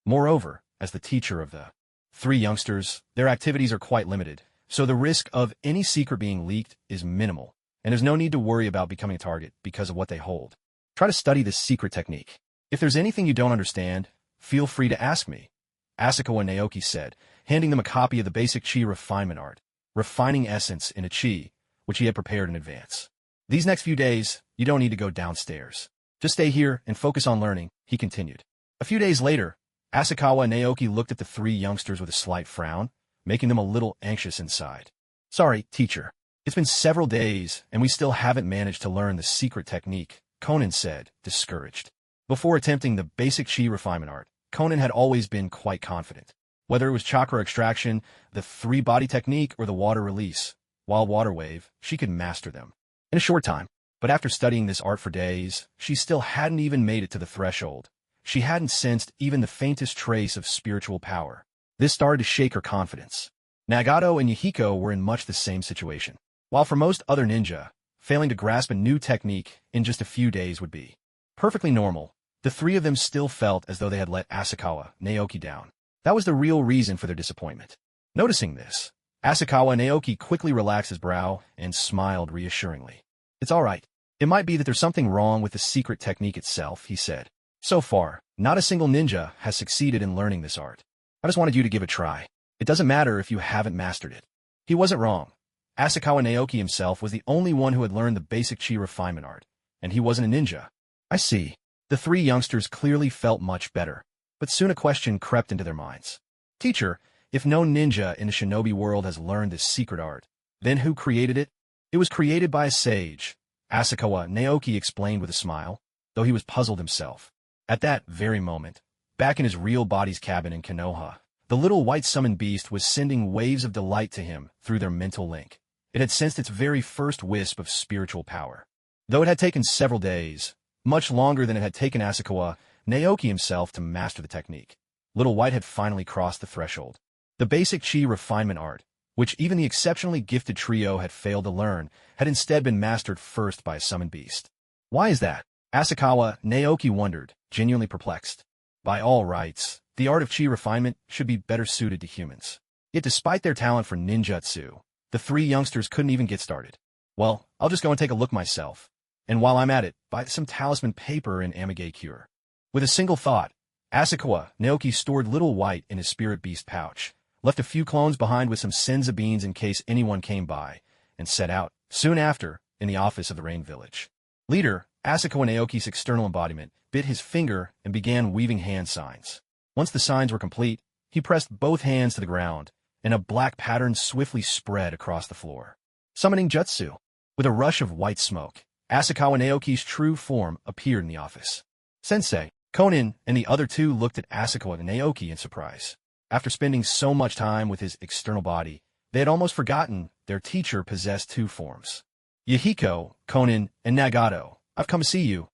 Moreover, as the teacher of the three youngsters, their activities are quite limited, so the risk of any secret being leaked is minimal, and there's no need to worry about becoming a target because of what they hold. Try to study this secret technique. If there's anything you don't understand, feel free to ask me, Asakawa Naoki said, handing them a copy of the basic chi refinement art, refining essence in a chi, which he had prepared in advance. These next few days, you don't need to go downstairs. Just stay here and focus on learning, he continued. A few days later, Asakawa Naoki looked at the three youngsters with a slight frown, making them a little anxious inside. Sorry, teacher. It's been several days, and we still haven't managed to learn the secret technique, Konin said, discouraged. Before attempting the basic chi refinement art, Konin had always been quite confident. Whether it was chakra extraction, the three-body technique, or the water release, wild water wave, she could master them in a short time. But after studying this art for days, she still hadn't even made it to the threshold. She hadn't sensed even the faintest trace of spiritual power. This started to shake her confidence. Nagato and Yahiko were in much the same situation. While for most other ninja, failing to grasp a new technique in just a few days would be perfectly normal, the three of them still felt as though they had let Asakawa Naoki down. That was the real reason for their disappointment. Noticing this, Asakawa Naoki quickly relaxed his brow and smiled reassuringly. It's all right. It might be that there's something wrong with the secret technique itself, he said. So far, not a single ninja has succeeded in learning this art. I just wanted you to give it a try. It doesn't matter if you haven't mastered it. He wasn't wrong. Asakawa Naoki himself was the only one who had learned the basic chi refinement art, and he wasn't a ninja. I see. The three youngsters clearly felt much better, but soon a question crept into their minds. Teacher, if no ninja in the shinobi world has learned this secret art, then who created it? It was created by a sage, Asakawa Naoki explained with a smile, though he was puzzled himself. At that very moment, back in his real body's cabin in Konoha, the little white summoned beast was sending waves of delight to him through their mental link. It had sensed its very first wisp of spiritual power. Though it had taken several days, much longer than it had taken Asakawa Naoki himself to master the technique, Little White had finally crossed the threshold. The basic chi refinement art, which even the exceptionally gifted trio had failed to learn, had instead been mastered first by a summoned beast. Why is that? Asakawa Naoki wondered, genuinely perplexed. By all rights, the art of chi refinement should be better suited to humans. Yet despite their talent for ninjutsu, the three youngsters couldn't even get started. Well, I'll just go and take a look myself. And while I'm at it, buy some talisman paper and Amage Cure. With a single thought, Asakawa Naoki stored Little White in his spirit beast pouch, left a few clones behind with some senza beans in case anyone came by, and set out, soon after, in the office of the Rain Village. Leader, Asakawa Naoki's external embodiment, bit his finger and began weaving hand signs. Once the signs were complete, he pressed both hands to the ground, and a black pattern swiftly spread across the floor. Summoning Jutsu. With a rush of white smoke, Asakawa Naoki's true form appeared in the office. Sensei, Konin, and the other two looked at Asakawa Naoki in surprise. After spending so much time with his external body, they had almost forgotten their teacher possessed two forms. Yahiko, Konin, and Nagato, I've come to see you,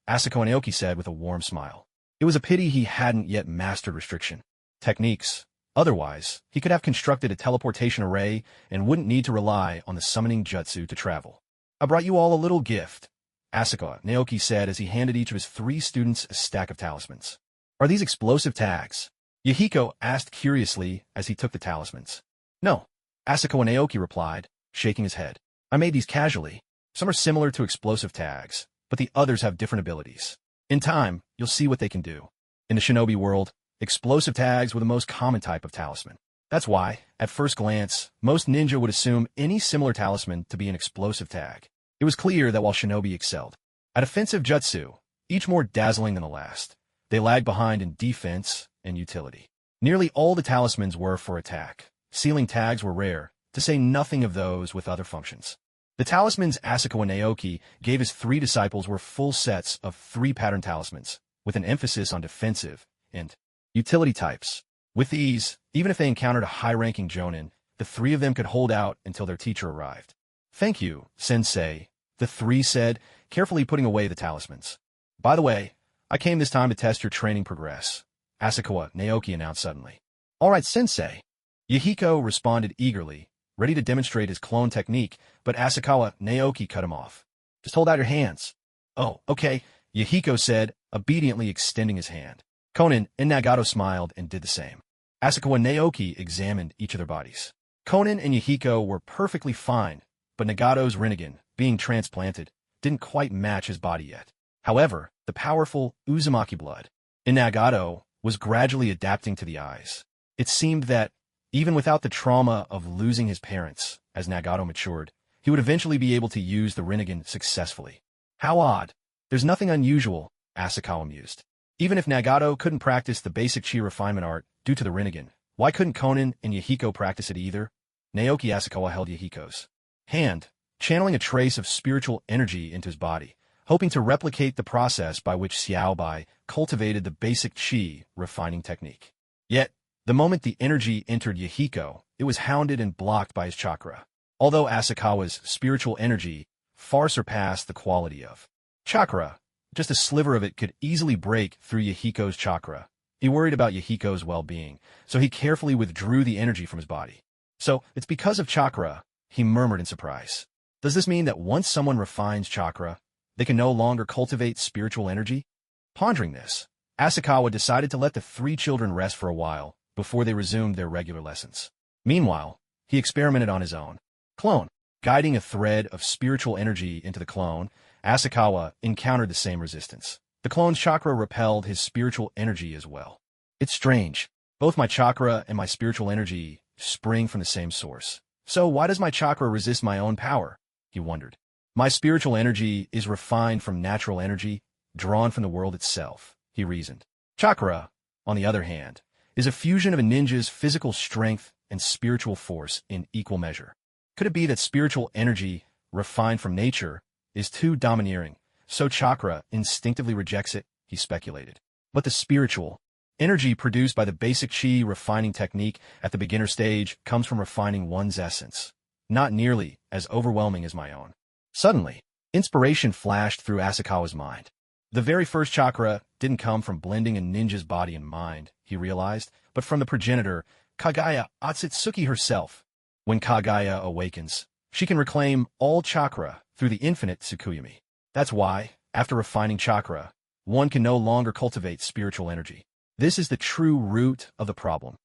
Asakawa Naoki said with a warm smile. It was a pity he hadn't yet mastered restriction techniques. Otherwise, he could have constructed a teleportation array and wouldn't need to rely on the summoning jutsu to travel. I brought you all a little gift, Asakawa Naoki said as he handed each of his three students a stack of talismans. Are these explosive tags? Yahiko asked curiously as he took the talismans. No, Asakawa Naoki replied, shaking his head. I made these casually. Some are similar to explosive tags, but the others have different abilities. In time, you'll see what they can do. In the shinobi world, explosive tags were the most common type of talisman. That's why, at first glance, most ninja would assume any similar talisman to be an explosive tag. It was clear that while shinobi excelled at offensive jutsu, each more dazzling than the last, they lagged behind in defense and utility. Nearly all the talismans were for attack. Sealing tags were rare, to say nothing of those with other functions. The talismans Asakawa Naoki gave his 3 disciples were full sets of 3 pattern talismans, with an emphasis on defensive and utility types. With these, even if they encountered a high-ranking Jonin, the 3 of them could hold out until their teacher arrived. "Thank you, sensei," the 3 said, carefully putting away the talismans. "By the way, I came this time to test your training progress," Asakawa Naoki announced suddenly. "All right, sensei." Yahiko responded eagerly, ready to demonstrate his clone technique, but Asakawa Naoki cut him off. "Just hold out your hands." "Oh, okay," Yahiko said, obediently extending his hand. Konan and Nagato smiled and did the same. Asakawa Naoki examined each of their bodies. Konan and Yahiko were perfectly fine, but Nagato's Rinnegan, being transplanted, didn't quite match his body yet. However, the powerful Uzumaki blood in Nagato was gradually adapting to the eyes. It seemed that, even without the trauma of losing his parents, as Nagato matured, he would eventually be able to use the Rinnegan successfully. "How odd. There's nothing unusual," Asakawa mused. Even if Nagato couldn't practice the basic chi refinement art due to the Rinnegan, why couldn't Konan and Yahiko practice it either? Naoki Asakawa held Yahiko's hand, channeling a trace of spiritual energy into his body, hoping to replicate the process by which Xiaobai cultivated the basic chi refining technique. Yet, the moment the energy entered Yahiko, it was hounded and blocked by his chakra. Although Asakawa's spiritual energy far surpassed the quality of chakra, just a sliver of it could easily break through Yahiko's chakra. He worried about Yahiko's well-being, so he carefully withdrew the energy from his body. "So, it's because of chakra," he murmured in surprise. "Does this mean that once someone refines chakra, they can no longer cultivate spiritual energy?" Pondering this, Asakawa decided to let the 3 children rest for a while before they resumed their regular lessons. Meanwhile, he experimented on his own clone. Guiding a thread of spiritual energy into the clone, Asakawa encountered the same resistance. The clone's chakra repelled his spiritual energy as well. "It's strange. Both my chakra and my spiritual energy spring from the same source. So why does my chakra resist my own power?" he wondered. "My spiritual energy is refined from natural energy, drawn from the world itself," he reasoned. Chakra, on the other hand, is a fusion of a ninja's physical strength and spiritual force in equal measure. Could it be that spiritual energy, refined from nature, is too domineering, so chakra instinctively rejects it, he speculated. But the spiritual energy produced by the basic chi refining technique at the beginner stage comes from refining one's essence, not nearly as overwhelming as my own. Suddenly, inspiration flashed through Asakawa's mind. The very first chakra didn't come from blending a ninja's body and mind, he realized, but from the progenitor, Kagaya Otsutsuki herself. When Kagaya awakens, she can reclaim all chakra through the infinite Tsukuyami. That's why, after refining chakra, one can no longer cultivate spiritual energy. This is the true root of the problem.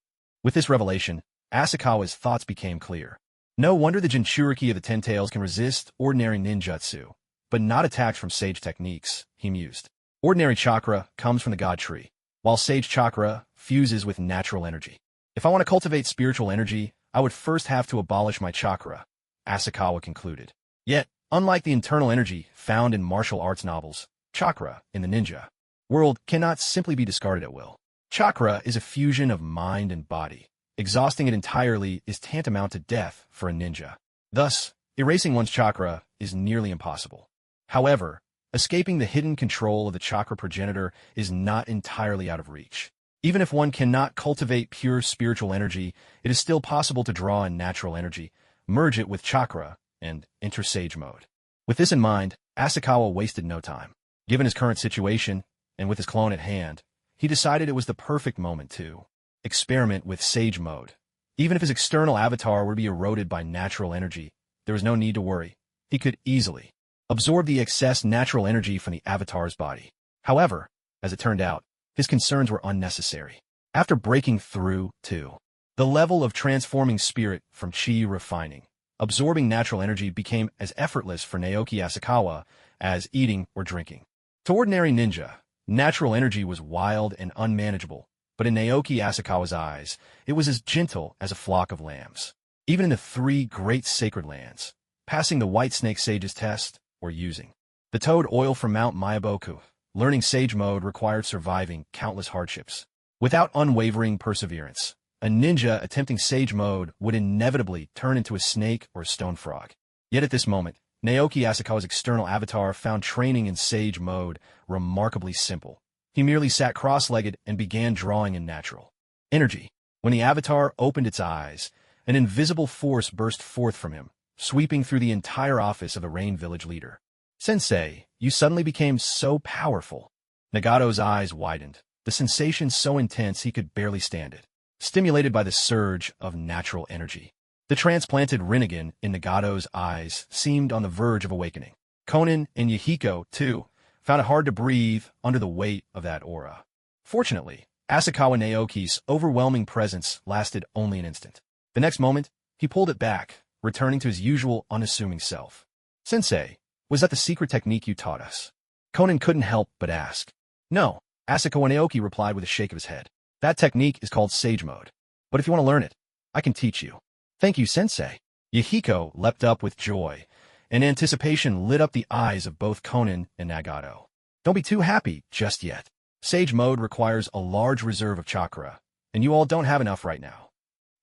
With this revelation, Asakawa's thoughts became clear. No wonder the Jinchuriki of the Ten Tails can resist ordinary ninjutsu, but not attacks from sage techniques, he mused. Ordinary chakra comes from the god tree, while sage chakra fuses with natural energy. If I want to cultivate spiritual energy, I would first have to abolish my chakra, Asakawa concluded. Yet, unlike the internal energy found in martial arts novels, chakra in the ninja world cannot simply be discarded at will. Chakra is a fusion of mind and body. Exhausting it entirely is tantamount to death for a ninja. Thus, erasing one's chakra is nearly impossible. However, escaping the hidden control of the chakra progenitor is not entirely out of reach. Even if one cannot cultivate pure spiritual energy, it is still possible to draw in natural energy, merge it with chakra, and enter sage mode. With this in mind, Asakawa wasted no time. Given his current situation, and with his clone at hand, he decided it was the perfect moment to experiment with sage mode. Even if his external avatar were to be eroded by natural energy, there was no need to worry. He could easily absorb the excess natural energy from the avatar's body. However, as it turned out, his concerns were unnecessary. After breaking through to the level of transforming spirit from chi refining, absorbing natural energy became as effortless for Naoki Asakawa as eating or drinking. To ordinary ninja, natural energy was wild and unmanageable, but in Naoki Asakawa's eyes, it was as gentle as a flock of lambs. Even in the three great sacred lands, passing the White Snake Sage's test, or using the toad oil from Mount Myaboku, learning sage mode required surviving countless hardships. Without unwavering perseverance, a ninja attempting sage mode would inevitably turn into a snake or a stone frog. Yet at this moment, Naoki Asakawa's external avatar found training in sage mode remarkably simple. He merely sat cross-legged and began drawing in natural energy. When the avatar opened its eyes, an invisible force burst forth from him, sweeping through the entire office of a Rain Village leader. "Sensei, you suddenly became so powerful." Nagato's eyes widened, the sensation so intense he could barely stand it, stimulated by the surge of natural energy. The transplanted Rinnegan in Nagato's eyes seemed on the verge of awakening. Konin and Yahiko, too, found it hard to breathe under the weight of that aura. Fortunately, Asakawa Naoki's overwhelming presence lasted only an instant. The next moment, he pulled it back, returning to his usual unassuming self. "Sensei, was that the secret technique you taught us?" Konin couldn't help but ask. "No," Asakawa Naoki replied with a shake of his head. "That technique is called Sage Mode. But if you want to learn it, I can teach you." "Thank you, Sensei." Yahiko leapt up with joy, and anticipation lit up the eyes of both Konin and Nagato. "Don't be too happy just yet. Sage Mode requires a large reserve of chakra, and you all don't have enough right now."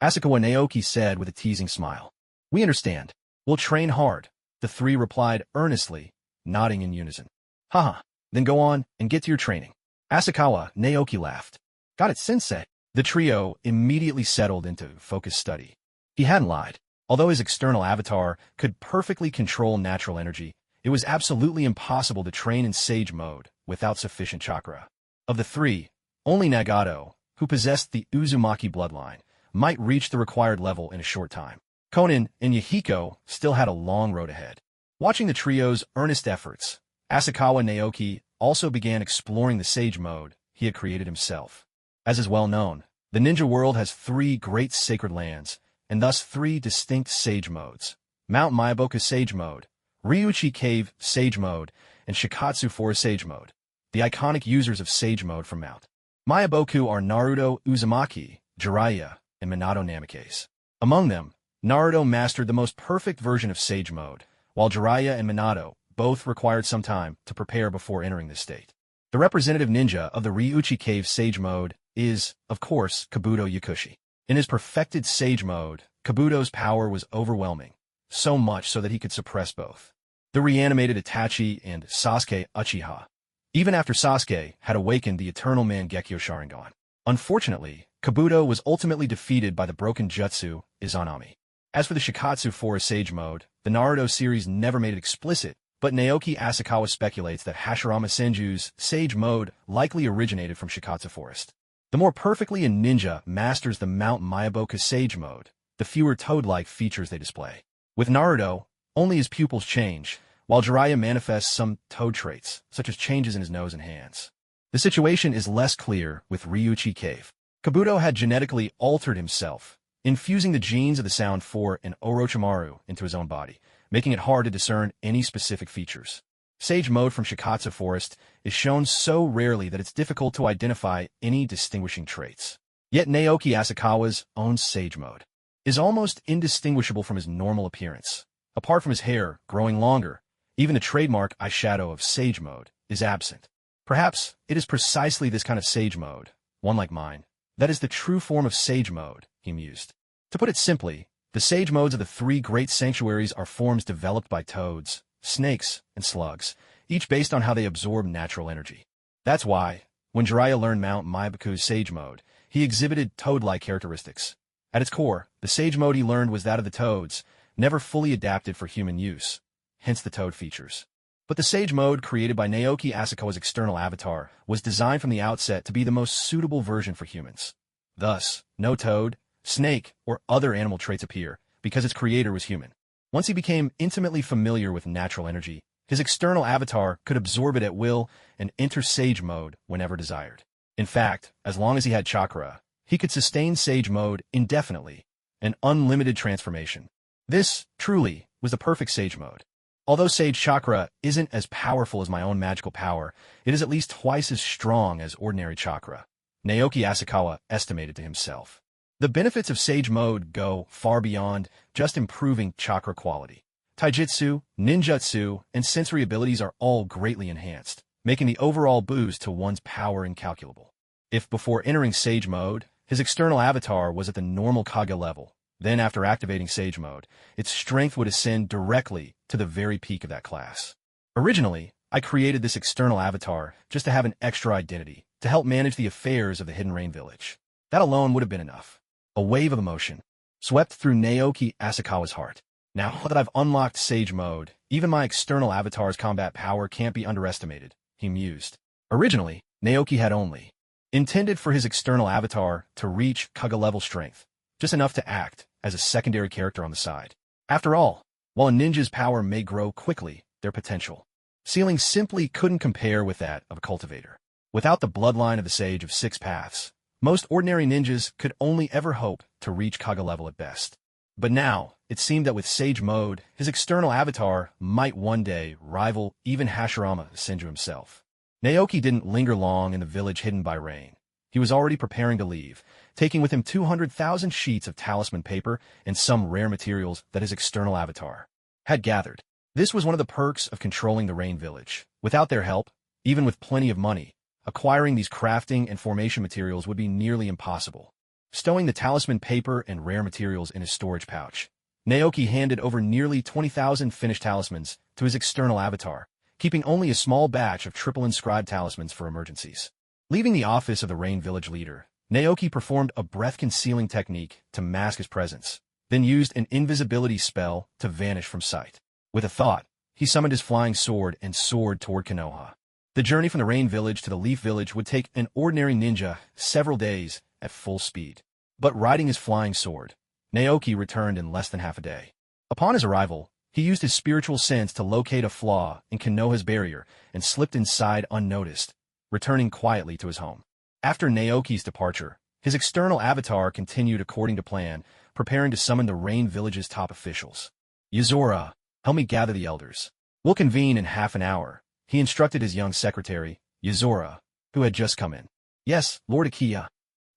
Asakawa Naoki said with a teasing smile. "We understand. We'll train hard," the three replied earnestly, nodding in unison. "Haha, then go on and get to your training." Asakawa Naoki laughed. "Got it, Sensei." The trio immediately settled into focused study. He hadn't lied. Although his external avatar could perfectly control natural energy, it was absolutely impossible to train in Sage Mode without sufficient chakra. Of the three, only Nagato, who possessed the Uzumaki bloodline, might reach the required level in a short time. Konin and Yahiko still had a long road ahead. Watching the trio's earnest efforts, Asakawa Naoki also began exploring the Sage Mode he had created himself. As is well known, the ninja world has three great sacred lands, and thus three distinct Sage Modes: Mount Myaboku Sage Mode, Ryuchi Cave Sage Mode, and Shikatsu Forest Sage Mode. The iconic users of Sage Mode from Mount Myaboku are Naruto Uzumaki, Jiraiya, and Minato Namikaze. Among them, Naruto mastered the most perfect version of Sage Mode, while Jiraiya and Minato both required some time to prepare before entering this state. The representative ninja of the Ryuchi Cave Sage Mode is, of course, Kabuto Yakushi. In his perfected Sage Mode, Kabuto's power was overwhelming, so much so that he could suppress both the reanimated Itachi and Sasuke Uchiha, even after Sasuke had awakened the Eternal Mangekyo Sharingan. Unfortunately, Kabuto was ultimately defeated by the broken jutsu Izanami. As for the Shikatsu Forest Sage Mode, the Naruto series never made it explicit, but Naoki Asakawa speculates that Hashirama Senju's Sage Mode likely originated from Shikatsu Forest. The more perfectly a ninja masters the Mount Myaboku Sage Mode, the fewer toad-like features they display. With Naruto, only his pupils change, while Jiraiya manifests some toad traits, such as changes in his nose and hands. The situation is less clear with Ryuchi Cave. Kabuto had genetically altered himself, infusing the genes of the Sound 4 and Orochimaru into his own body, making it hard to discern any specific features. Sage Mode from Shikatsu Forest is shown so rarely that it's difficult to identify any distinguishing traits. Yet Naoki Asakawa's own Sage Mode is almost indistinguishable from his normal appearance. Apart from his hair growing longer, even the trademark eyeshadow of Sage Mode is absent. Perhaps it is precisely this kind of Sage Mode, one like mine, that is the true form of Sage Mode, he mused. To put it simply, the Sage Modes of the three great sanctuaries are forms developed by toads, snakes, and slugs, each based on how they absorb natural energy. That's why, when Jiraiya learned Mount Myaboku's Sage Mode, he exhibited toad-like characteristics. At its core, the Sage Mode he learned was that of the toads, never fully adapted for human use, hence the toad features. But the Sage Mode created by Naoki Asakawa's external avatar was designed from the outset to be the most suitable version for humans. Thus, no toad, snake, or other animal traits appear, because its creator was human. Once he became intimately familiar with natural energy, his external avatar could absorb it at will and enter Sage Mode whenever desired. In fact, as long as he had chakra, he could sustain Sage Mode indefinitely, an unlimited transformation. This, truly, was the perfect Sage Mode. Although Sage Chakra isn't as powerful as my own magical power, it is at least twice as strong as ordinary chakra. Naoki Asakawa estimated to himself. The benefits of Sage Mode go far beyond just improving chakra quality. Taijutsu, ninjutsu, and sensory abilities are all greatly enhanced, making the overall boost to one's power incalculable. If before entering Sage Mode, his external avatar was at the normal Kage level, then after activating Sage Mode, its strength would ascend directly to the very peak of that class. Originally, I created this external avatar just to have an extra identity, to help manage the affairs of the Hidden Rain Village. That alone would have been enough. A wave of emotion swept through Naoki Asakawa's heart. Now that I've unlocked Sage Mode, even my external avatar's combat power can't be underestimated, he mused. Originally, Naoki had only intended for his external avatar to reach Kage level strength, just enough to act as a secondary character on the side. After all, while a ninja's power may grow quickly, their potential ceiling simply couldn't compare with that of a cultivator. Without the bloodline of the Sage of Six Paths, most ordinary ninjas could only ever hope to reach Kage level at best. But now, it seemed that with Sage Mode, his external avatar might one day rival even Hashirama Senju himself. Naoki didn't linger long in the village hidden by rain. He was already preparing to leave, taking with him 200,000 sheets of talisman paper and some rare materials that his external avatar had gathered. This was one of the perks of controlling the Rain Village. Without their help, even with plenty of money, acquiring these crafting and formation materials would be nearly impossible. Stowing the talisman paper and rare materials in his storage pouch, Naoki handed over nearly 20,000 finished talismans to his external avatar, keeping only a small batch of triple inscribed talismans for emergencies. Leaving the office of the Rain Village leader, Naoki performed a breath-concealing technique to mask his presence, then used an invisibility spell to vanish from sight. With a thought, he summoned his flying sword and soared toward Konoha. The journey from the Rain Village to the Leaf Village would take an ordinary ninja several days at full speed. But riding his flying sword, Naoki returned in less than half a day. Upon his arrival, he used his spiritual sense to locate a flaw in Konoha's barrier and slipped inside unnoticed, returning quietly to his home. After Naoki's departure, his external avatar continued according to plan, preparing to summon the Rain Village's top officials. Yuzora, help me gather the elders. We'll convene in half an hour, he instructed his young secretary, Yuzora, who had just come in. Yes, Lord Uchiha.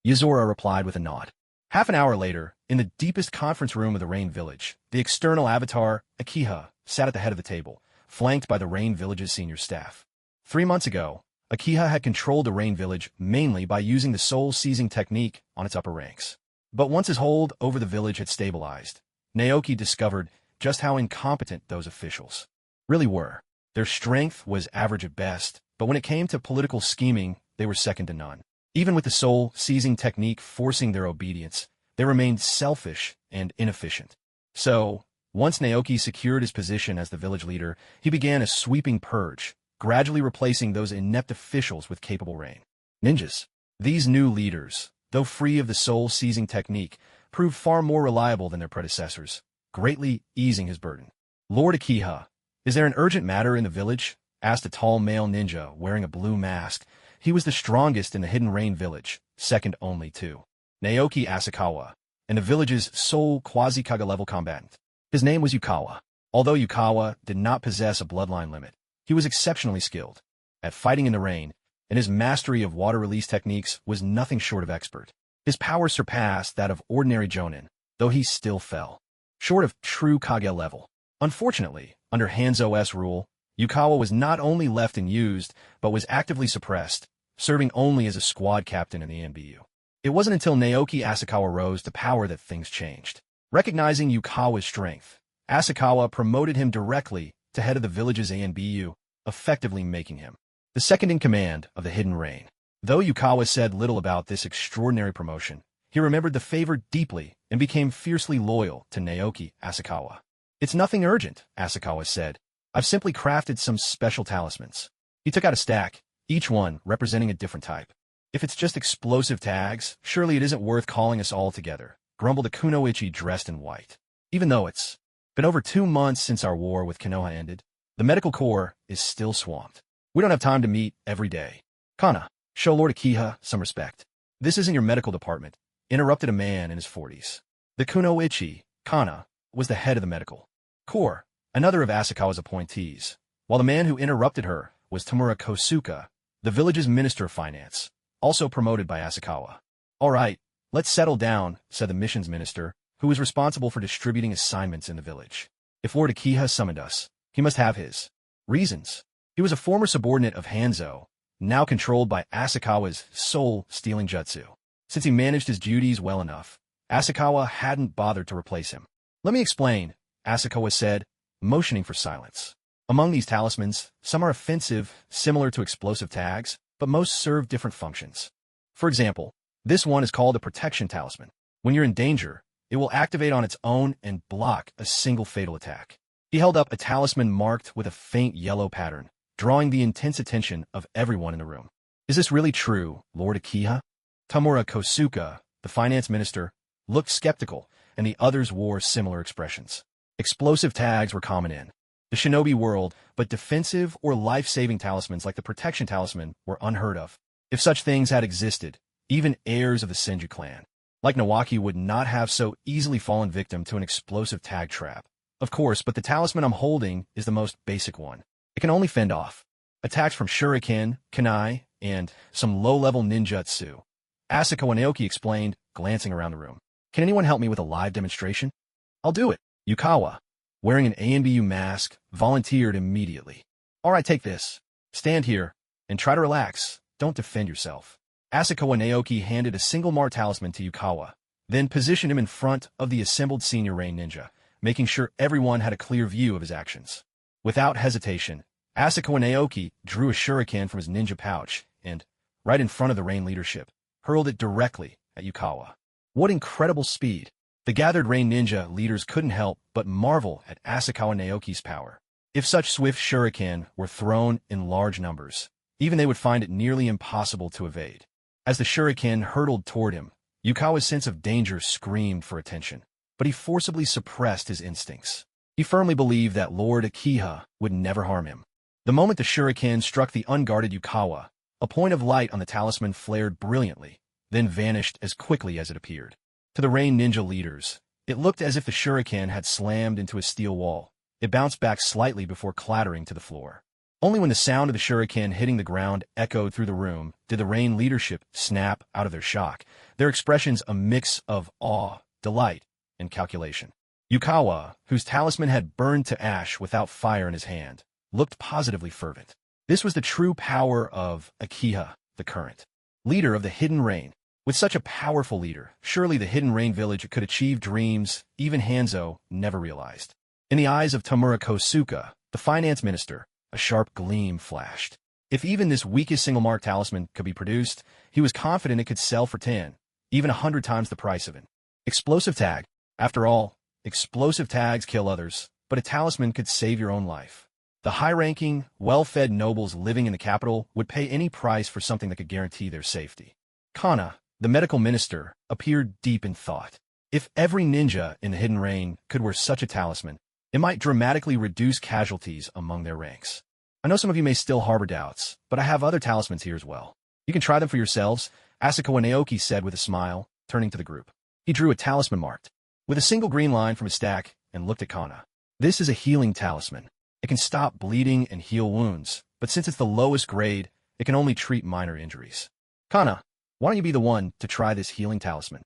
Yuzora replied with a nod. Half an hour later, in the deepest conference room of the Rain Village, the external avatar, Uchiha, sat at the head of the table, flanked by the Rain Village's senior staff. 3 months ago, Uchiha had controlled the Rain Village mainly by using the soul-seizing technique on its upper ranks. But once his hold over the village had stabilized, Naoki discovered just how incompetent those officials really were. Their strength was average at best, but when it came to political scheming, they were second to none. Even with the soul-seizing technique forcing their obedience, they remained selfish and inefficient. So, once Naoki secured his position as the village leader, he began a sweeping purge, gradually replacing those inept officials with capable reign. Ninjas. These new leaders, though free of the soul-seizing technique, proved far more reliable than their predecessors, greatly easing his burden. Lord Uchiha, is there an urgent matter in the village? Asked a tall male ninja wearing a blue mask. He was the strongest in the Hidden Rain Village, second only to Naoki Asakawa, and the village's sole quasi-Kage level combatant. His name was Yukawa. Although Yukawa did not possess a bloodline limit, he was exceptionally skilled at fighting in the rain, and his mastery of water release techniques was nothing short of expert. His power surpassed that of ordinary Jonin, though he still fell short of true Kage level. Unfortunately, under Hanzo's rule, Yukawa was not only left unused, but was actively suppressed, serving only as a squad captain in the ANBU. It wasn't until Naoki Asakawa rose to power that things changed. Recognizing Yukawa's strength, Asakawa promoted him directly to head of the village's ANBU, effectively making him the second in command of the Hidden Rain. Though Yukawa said little about this extraordinary promotion, he remembered the favor deeply and became fiercely loyal to Naoki Asakawa. It's nothing urgent, Asakawa said. I've simply crafted some special talismans. He took out a stack, each one representing a different type. If it's just explosive tags, surely it isn't worth calling us all together, grumbled a kunoichi dressed in white. Even though it's been over 2 months since our war with Konoha ended, the medical corps is still swamped. We don't have time to meet every day. Kana, show Lord Uchiha some respect. This isn't your medical department, interrupted a man in his 40s. The kunoichi, Kana, was the head of the medical corps, another of Asakawa's appointees, while the man who interrupted her was Tamura Kosuka, the village's minister of finance, also promoted by Asakawa. All right, let's settle down, said the missions minister, who was responsible for distributing assignments in the village. If Lord Uchiha summoned us, he must have his reasons. He was a former subordinate of Hanzo, now controlled by Asakawa's soul-stealing jutsu. Since he managed his duties well enough, Asakawa hadn't bothered to replace him. Let me explain, Asakawa said, motioning for silence. Among these talismans, some are offensive, similar to explosive tags, but most serve different functions. For example, this one is called a protection talisman. When you're in danger, it will activate on its own and block a single fatal attack. He held up a talisman marked with a faint yellow pattern, drawing the intense attention of everyone in the room. Is this really true, Lord Uchiha? Tamura Kosuka, the finance minister, looked skeptical, and the others wore similar expressions. Explosive tags were common in the shinobi world, but defensive or life-saving talismans like the protection talisman were unheard of. If such things had existed, even heirs of the Senju clan, like Naoki, would not have so easily fallen victim to an explosive tag trap. Of course, but the talisman I'm holding is the most basic one. It can only fend off attacks from shuriken, kunai, and some low-level ninjutsu. Asakawa Naoki explained, glancing around the room. Can anyone help me with a live demonstration? I'll do it. Yukawa, wearing an ANBU mask, volunteered immediately. All right, take this. Stand here, and try to relax. Don't defend yourself. Asakawa Naoki handed a single Mar talisman to Yukawa, then positioned him in front of the assembled senior Rain Ninja, making sure everyone had a clear view of his actions. Without hesitation, Asakawa Naoki drew a shuriken from his ninja pouch and, right in front of the Rain leadership, hurled it directly at Yukawa. What incredible speed! The gathered Rain Ninja leaders couldn't help but marvel at Asakawa Naoki's power. If such swift shuriken were thrown in large numbers, even they would find it nearly impossible to evade. As the shuriken hurtled toward him, Yukawa's sense of danger screamed for attention, but he forcibly suppressed his instincts. He firmly believed that Lord Uchiha would never harm him. The moment the shuriken struck the unguarded Yukawa, a point of light on the talisman flared brilliantly, then vanished as quickly as it appeared. To the Rain Ninja leaders, it looked as if the shuriken had slammed into a steel wall. It bounced back slightly before clattering to the floor. Only when the sound of the shuriken hitting the ground echoed through the room did the Rain leadership snap out of their shock, their expressions a mix of awe, delight, and calculation. Yukawa, whose talisman had burned to ash without fire in his hand, looked positively fervent. This was the true power of Uchiha, the current leader of the Hidden Rain. With such a powerful leader, surely the Hidden Rain village could achieve dreams even Hanzo never realized. In the eyes of Tamura Kosuka, the finance minister, a sharp gleam flashed. If even this weakest single mark talisman could be produced, he was confident it could sell for 10, even 100 times the price of it. Explosive tag. After all, explosive tags kill others, but a talisman could save your own life. The high-ranking, well-fed nobles living in the capital would pay any price for something that could guarantee their safety. Kana, the medical minister, appeared deep in thought. If every ninja in the Hidden Rain could wear such a talisman, it might dramatically reduce casualties among their ranks. I know some of you may still harbor doubts, but I have other talismans here as well. You can try them for yourselves, Asakawa Naoki said with a smile, turning to the group. He drew a talisman marked with a single green line from his stack and looked at Kana. This is a healing talisman. It can stop bleeding and heal wounds, but since it's the lowest grade, it can only treat minor injuries. Kana, why don't you be the one to try this healing talisman?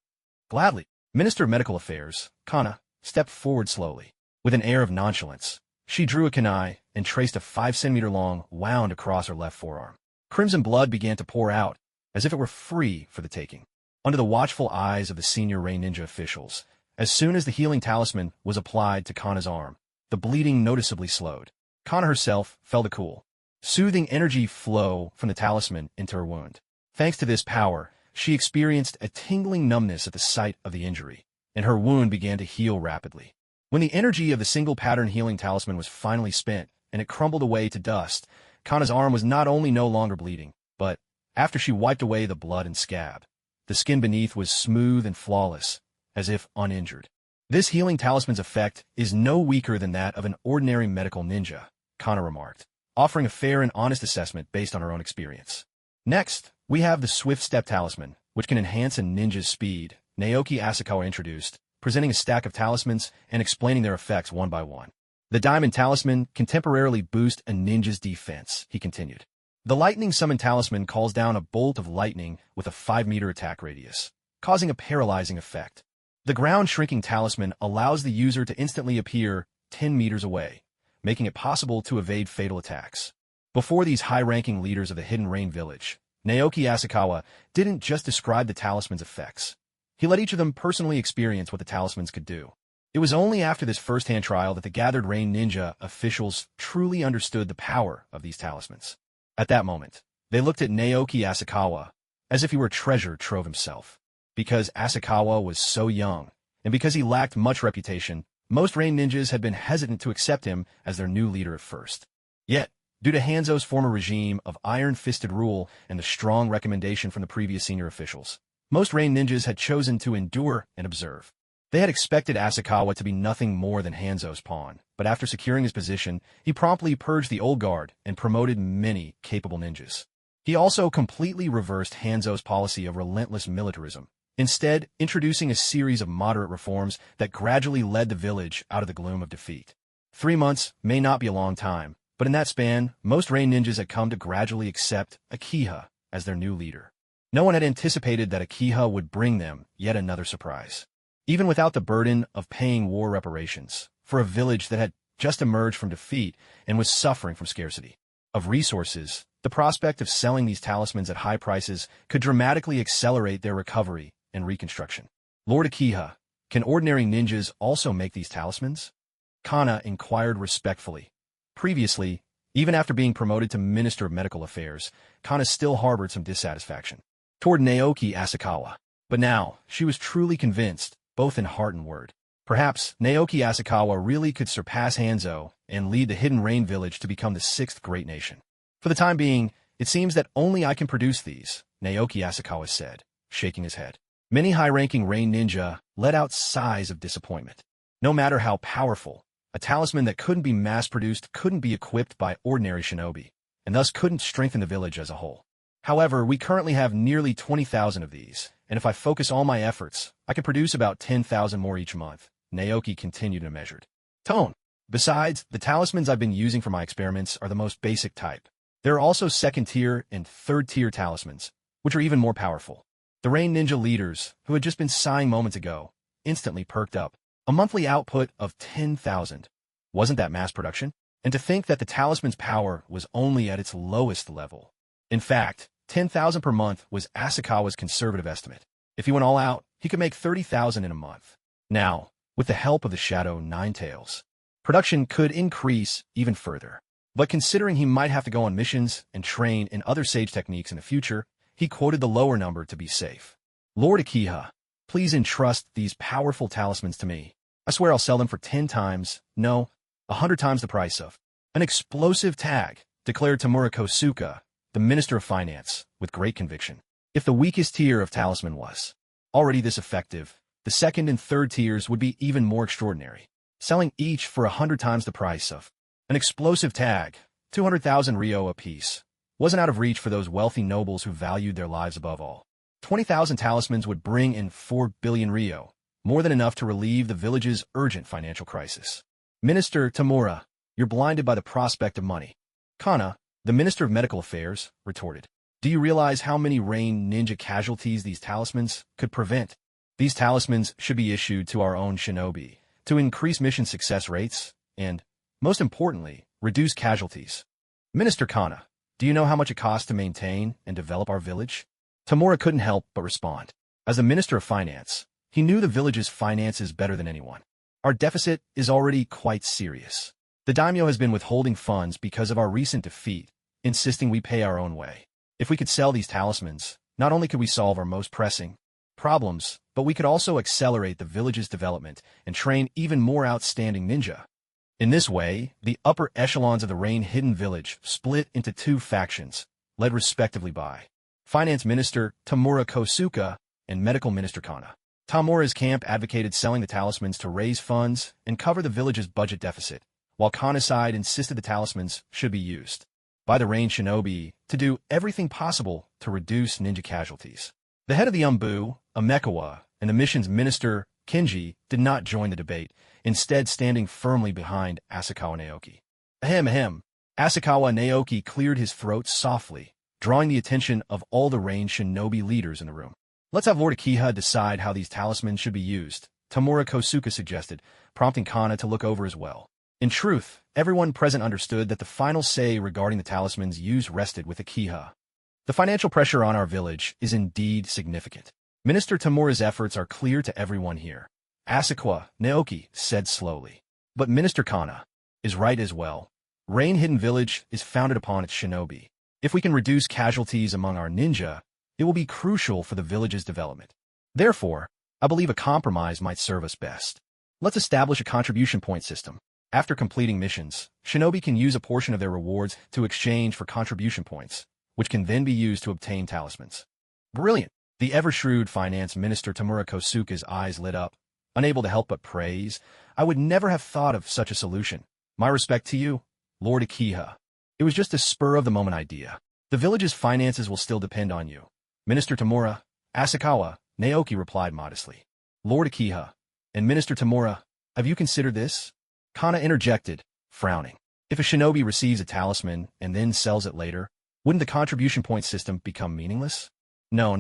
Gladly. Minister of Medical Affairs, Kana, stepped forward slowly. With an air of nonchalance, she drew a kunai and traced a 5-centimeter-long wound across her left forearm. Crimson blood began to pour out, as if it were free for the taking. Under the watchful eyes of the senior Rain Ninja officials, as soon as the healing talisman was applied to Kana's arm, the bleeding noticeably slowed. Kana herself felt a cool, soothing energy flow from the talisman into her wound. Thanks to this power, she experienced a tingling numbness at the site of the injury, and her wound began to heal rapidly. When the energy of the single-pattern healing talisman was finally spent, and it crumbled away to dust, Kana's arm was not only no longer bleeding, but, after she wiped away the blood and scab, the skin beneath was smooth and flawless, as if uninjured. This healing talisman's effect is no weaker than that of an ordinary medical ninja, Kana remarked, offering a fair and honest assessment based on her own experience. Next, we have the Swift Step Talisman, which can enhance a ninja's speed, Naoki Asakawa introduced, presenting a stack of talismans and explaining their effects one by one. The Diamond Talisman can temporarily boost a ninja's defense, he continued. The lightning summon talisman calls down a bolt of lightning with a 5-meter attack radius, causing a paralyzing effect. The ground-shrinking talisman allows the user to instantly appear 10 meters away, making it possible to evade fatal attacks. Before these high-ranking leaders of the Hidden Rain Village, Naoki Asakawa didn't just describe the talisman's effects. He let each of them personally experience what the talismans could do. It was only after this first-hand trial that the gathered Rain Ninja officials truly understood the power of these talismans. At that moment, they looked at Naoki Asakawa as if he were a treasure trove himself. Because Asakawa was so young, and because he lacked much reputation, most Rain Ninjas had been hesitant to accept him as their new leader at first. Yet, due to Hanzo's former regime of iron-fisted rule and the strong recommendation from the previous senior officials, most Rain Ninjas had chosen to endure and observe. They had expected Asakawa to be nothing more than Hanzo's pawn, but after securing his position, he promptly purged the old guard and promoted many capable ninjas. He also completely reversed Hanzo's policy of relentless militarism, instead introducing a series of moderate reforms that gradually led the village out of the gloom of defeat. 3 months may not be a long time, but in that span, most Rain Ninjas had come to gradually accept Uchiha as their new leader. No one had anticipated that Uchiha would bring them yet another surprise. Even without the burden of paying war reparations for a village that had just emerged from defeat and was suffering from scarcity of resources, the prospect of selling these talismans at high prices could dramatically accelerate their recovery and reconstruction. Lord Uchiha, can ordinary ninjas also make these talismans? Kana inquired respectfully. Previously, even after being promoted to Minister of Medical Affairs, Kana still harbored some dissatisfaction toward Naoki Asakawa. But now, she was truly convinced, both in heart and word. Perhaps Naoki Asakawa really could surpass Hanzo and lead the Hidden Rain Village to become the 6th great nation. For the time being, it seems that only I can produce these, Naoki Asakawa said, shaking his head. Many high-ranking Rain Ninja let out sighs of disappointment. No matter how powerful, a talisman that couldn't be mass-produced couldn't be equipped by ordinary shinobi, and thus couldn't strengthen the village as a whole. However, we currently have nearly 20,000 of these, and if I focus all my efforts, I can produce about 10,000 more each month, Naoki continued in a measured tone. Besides, the talismans I've been using for my experiments are the most basic type. There are also 2nd-tier and 3rd-tier talismans, which are even more powerful. The Rain Ninja leaders, who had just been sighing moments ago, instantly perked up. A monthly output of 10,000. Wasn't that mass production? And to think that the talisman's power was only at its lowest level. In fact, 10,000 per month was Asakawa's conservative estimate. If he went all out, he could make 30,000 in a month. Now, with the help of the Shadow Ninetails, production could increase even further. But considering he might have to go on missions and train in other sage techniques in the future, he quoted the lower number to be safe. Lord Uchiha, please entrust these powerful talismans to me. I swear I'll sell them for 10 times, no, 100 times the price of an explosive tag, declared Tamura Kosuka, the Minister of Finance, with great conviction. If the weakest tier of talisman was already this effective, the 2nd and 3rd tiers would be even more extraordinary, selling each for 100 times the price of an explosive tag, 200,000 Ryo apiece, wasn't out of reach for those wealthy nobles who valued their lives above all. 20,000 talismans would bring in 4 billion Ryo, more than enough to relieve the village's urgent financial crisis. Minister Tamura, you're blinded by the prospect of money. Kana, the Minister of Medical Affairs, retorted. Do you realize how many Rain Ninja casualties these talismans could prevent? These talismans should be issued to our own shinobi to increase mission success rates and, most importantly, reduce casualties. Minister Kana, do you know how much it costs to maintain and develop our village? Tamura couldn't help but respond. As the Minister of Finance, he knew the village's finances better than anyone. Our deficit is already quite serious. The daimyo has been withholding funds because of our recent defeat, insisting we pay our own way. If we could sell these talismans, not only could we solve our most pressing problems, but we could also accelerate the village's development and train even more outstanding ninja. In this way, the upper echelons of the Rain Hidden Village split into 2 factions, led respectively by Finance Minister Tamura Kosuka and Medical Minister Kana. Tamura's camp advocated selling the talismans to raise funds and cover the village's budget deficit, while Kana's side insisted the talismans should be used by the Rain Shinobi to do everything possible to reduce ninja casualties. The head of the Umbu, Amekawa, and the mission's minister, Kinji, did not join the debate, instead standing firmly behind Asakawa Naoki. Ahem. Asakawa Naoki cleared his throat softly, drawing the attention of all the ranged shinobi leaders in the room. Let's have Lord Uchiha decide how these talismans should be used, Tamura Kosuke suggested, prompting Kana to look over as well. In truth, everyone present understood that the final say regarding the talisman's use rested with Uchiha. The financial pressure on our village is indeed significant. Minister Tamura's efforts are clear to everyone here. Asakawa Naoki said slowly. But Minister Kana is right as well. Rain Hidden Village is founded upon its shinobi. If we can reduce casualties among our ninja, it will be crucial for the village's development. Therefore, I believe a compromise might serve us best. Let's establish a contribution point system. After completing missions, shinobi can use a portion of their rewards to exchange for contribution points, which can then be used to obtain talismans. Brilliant! The ever-shrewd finance minister Tamura Kosuke's eyes lit up. Unable to help but praise, I would never have thought of such a solution. My respect to you, Lord Uchiha. It was just a spur-of-the-moment idea. The village's finances will still depend on you. Minister Tamura, Asakawa, Naoki replied modestly. Lord Uchiha, and Minister Tamura, have you considered this? Kana interjected, frowning. If a shinobi receives a talisman and then sells it later, wouldn't the contribution point system become meaningless? No.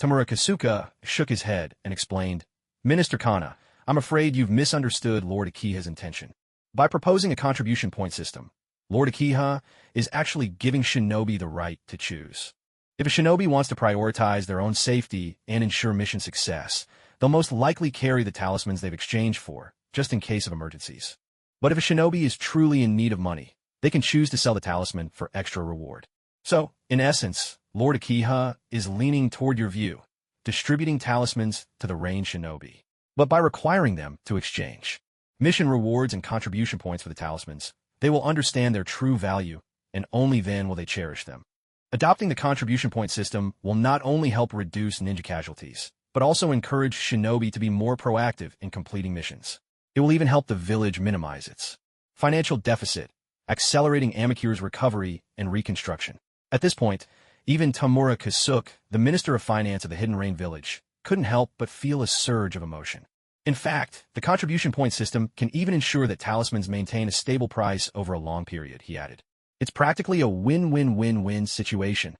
Tamura Kosuke shook his head and explained, Minister Kana, I'm afraid you've misunderstood Lord Uchiha's intention. By proposing a contribution point system, Lord Uchiha is actually giving shinobi the right to choose. If a shinobi wants to prioritize their own safety and ensure mission success, they'll most likely carry the talismans they've exchanged for, just in case of emergencies. But if a shinobi is truly in need of money, they can choose to sell the talisman for extra reward. So, in essence, Lord Uchiha is leaning toward your view, distributing talismans to the ranged shinobi, but by requiring them to exchange mission rewards and contribution points for the talismans, they will understand their true value, and only then will they cherish them. Adopting the contribution point system will not only help reduce ninja casualties, but also encourage shinobi to be more proactive in completing missions. It will even help the village minimize its financial deficit, accelerating Amikiru's recovery and reconstruction. At this point, even Tamura Kosuke, the Minister of Finance of the Hidden Rain Village, couldn't help but feel a surge of emotion. In fact, the contribution point system can even ensure that talismans maintain a stable price over a long period, he added. It's practically a win-win-win-win situation.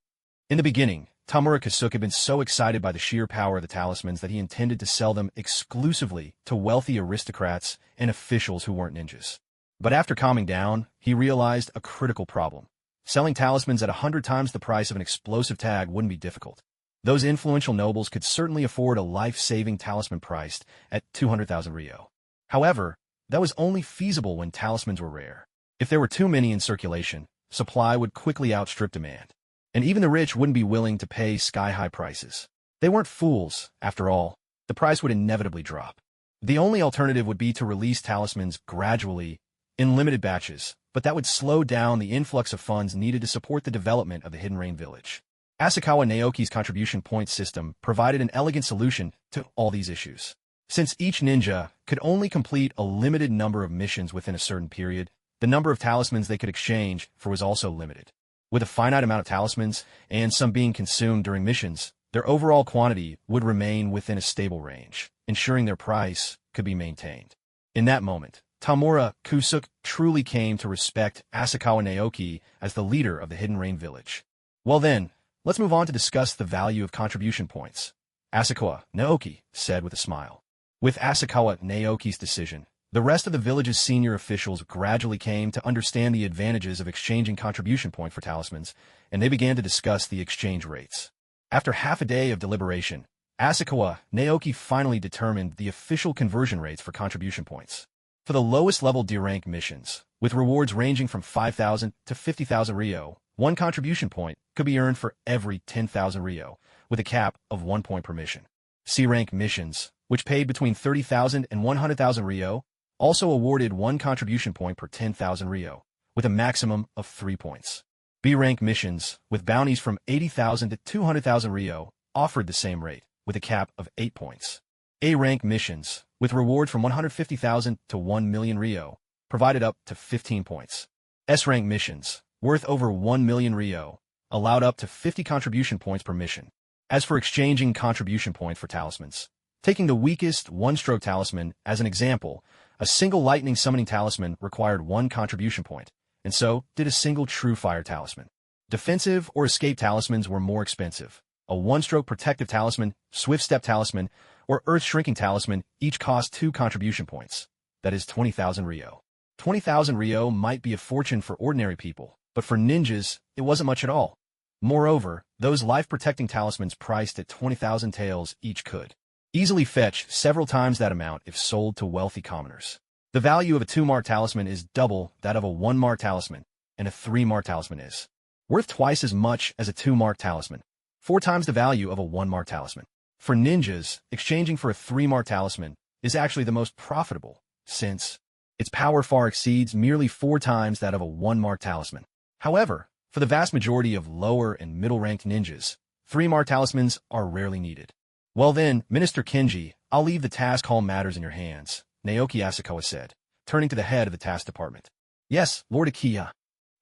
In the beginning, Tamura Kosuke had been so excited by the sheer power of the talismans that he intended to sell them exclusively to wealthy aristocrats and officials who weren't ninjas. But after calming down, he realized a critical problem. Selling talismans at 100 times the price of an explosive tag wouldn't be difficult. Those influential nobles could certainly afford a life-saving talisman priced at 200,000 ryo. However, that was only feasible when talismans were rare. If there were too many in circulation, supply would quickly outstrip demand. And even the rich wouldn't be willing to pay sky-high prices. They weren't fools, after all. The price would inevitably drop. The only alternative would be to release talismans gradually, in limited batches, but that would slow down the influx of funds needed to support the development of the Hidden Rain Village. Asakawa Naoki's contribution point system provided an elegant solution to all these issues. Since each ninja could only complete a limited number of missions within a certain period, the number of talismans they could exchange for was also limited. With a finite amount of talismans, and some being consumed during missions, their overall quantity would remain within a stable range, ensuring their price could be maintained. In that moment, Tamura Kosuke truly came to respect Asakawa Naoki as the leader of the Hidden Rain Village. Well then, let's move on to discuss the value of contribution points, Asakawa Naoki said with a smile. With Asakawa Naoki's decision, the rest of the village's senior officials gradually came to understand the advantages of exchanging contribution point for talismans, and they began to discuss the exchange rates. After half a day of deliberation, Asakawa Naoki finally determined the official conversion rates for contribution points. For the lowest level D-rank missions, with rewards ranging from 5,000 to 50,000 ryo, one contribution point could be earned for every 10,000 ryo, with a cap of 1 point per mission. C-rank missions, which paid between 30,000 and 100,000 ryo, also awarded one contribution point per 10,000 ryo, with a maximum of 3 points. B-rank missions, with bounties from 80,000 to 200,000 ryo, offered the same rate, with a cap of 8 points. A-rank missions, with rewards from 150,000 to 1 million ryo, provided up to 15 points. S-rank missions, worth over 1 million ryo, allowed up to 50 contribution points per mission. As for exchanging contribution points for talismans, taking the weakest one-stroke talisman as an example, a single lightning summoning talisman required 1 contribution point, and so did a single true fire talisman. Defensive or escape talismans were more expensive. A one-stroke protective talisman, swift step talisman, or earth shrinking talisman each cost 2 contribution points. That is 20,000 Rio. 20,000 Rio might be a fortune for ordinary people, but for ninjas, it wasn't much at all. Moreover, those life-protecting talismans priced at 20,000 taels each could easily fetch several times that amount if sold to wealthy commoners. The value of a 2-mark talisman is double that of a 1-mark talisman, and a 3-mark talisman is worth twice as much as a 2-mark talisman, 4 times the value of a 1-mark talisman. For ninjas, exchanging for a 3-mark talisman is actually the most profitable, since its power far exceeds merely 4 times that of a 1-mark talisman. However, for the vast majority of lower and middle-ranked ninjas, 3-mark talismans are rarely needed. Well then, Minister Kenji, I'll leave the task hall matters in your hands, Naoki Asakawa said, turning to the head of the task department. Yes, Lord Uchiha.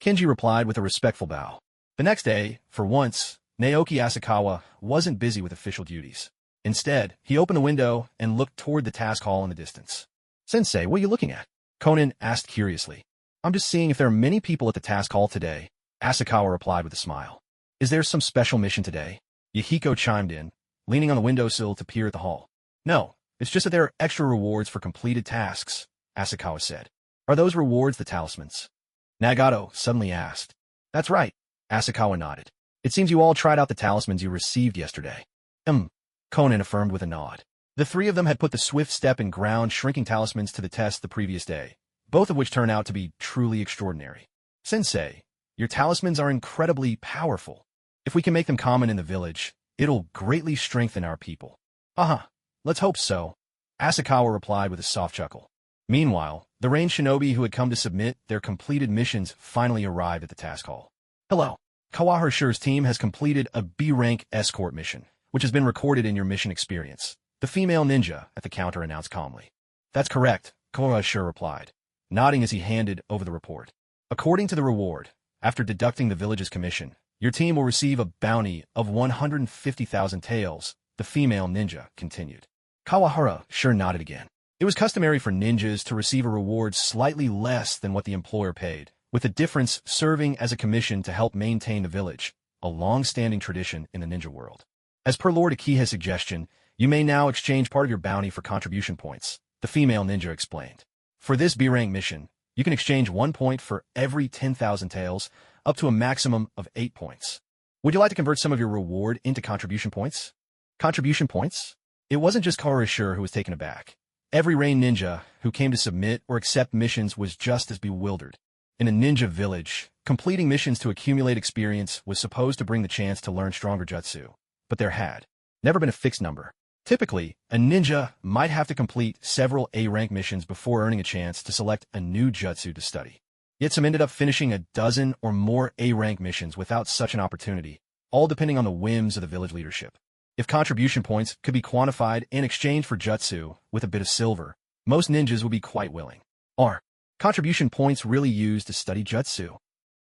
Kenji replied with a respectful bow. The next day, for once, Naoki Asakawa wasn't busy with official duties. Instead, he opened the window and looked toward the task hall in the distance. Sensei, what are you looking at? Conan asked curiously. I'm just seeing if there are many people at the task hall today, Asakawa replied with a smile. Is there some special mission today? Yahiko chimed in, leaning on the windowsill to peer at the hall. No, it's just that there are extra rewards for completed tasks, Asakawa said. Are those rewards the talismans? Nagato suddenly asked. That's right, Asakawa nodded. It seems you all tried out the talismans you received yesterday. Conan affirmed with a nod. The 3 of them had put the swift step and ground shrinking talismans to the test the previous day, both of which turned out to be truly extraordinary. Sensei, your talismans are incredibly powerful. If we can make them common in the village, it'll greatly strengthen our people. Let's hope so, Asakawa replied with a soft chuckle. Meanwhile, the ranged shinobi who had come to submit their completed missions finally arrived at the task hall. Hello. Kawaharashi's team has completed a B-rank escort mission, which has been recorded in your mission experience. The female ninja at the counter announced calmly. That's correct, Kawaharashir replied, nodding as he handed over the report. According to the reward, after deducting the village's commission, your team will receive a bounty of 150,000 taels, the female ninja continued. Kawahara sure nodded again. It was customary for ninjas to receive a reward slightly less than what the employer paid, with the difference serving as a commission to help maintain the village, a long-standing tradition in the ninja world. As per Lord Uchiha's suggestion, you may now exchange part of your bounty for contribution points, the female ninja explained. For this B-rank mission, you can exchange 1 point for every 10,000 taels, up to a maximum of 8 points. Would you like to convert some of your reward into contribution points? Contribution points? It wasn't just Kawarashir who was taken aback. Every rain ninja who came to submit or accept missions was just as bewildered. In a ninja village, completing missions to accumulate experience was supposed to bring the chance to learn stronger jutsu, but there had never been a fixed number. Typically, a ninja might have to complete several A-rank missions before earning a chance to select a new jutsu to study. Yet some ended up finishing a dozen or more A-rank missions without such an opportunity, all depending on the whims of the village leadership. If contribution points could be quantified in exchange for jutsu with a bit of silver, most ninjas would be quite willing. Are contribution points really used to study jutsu?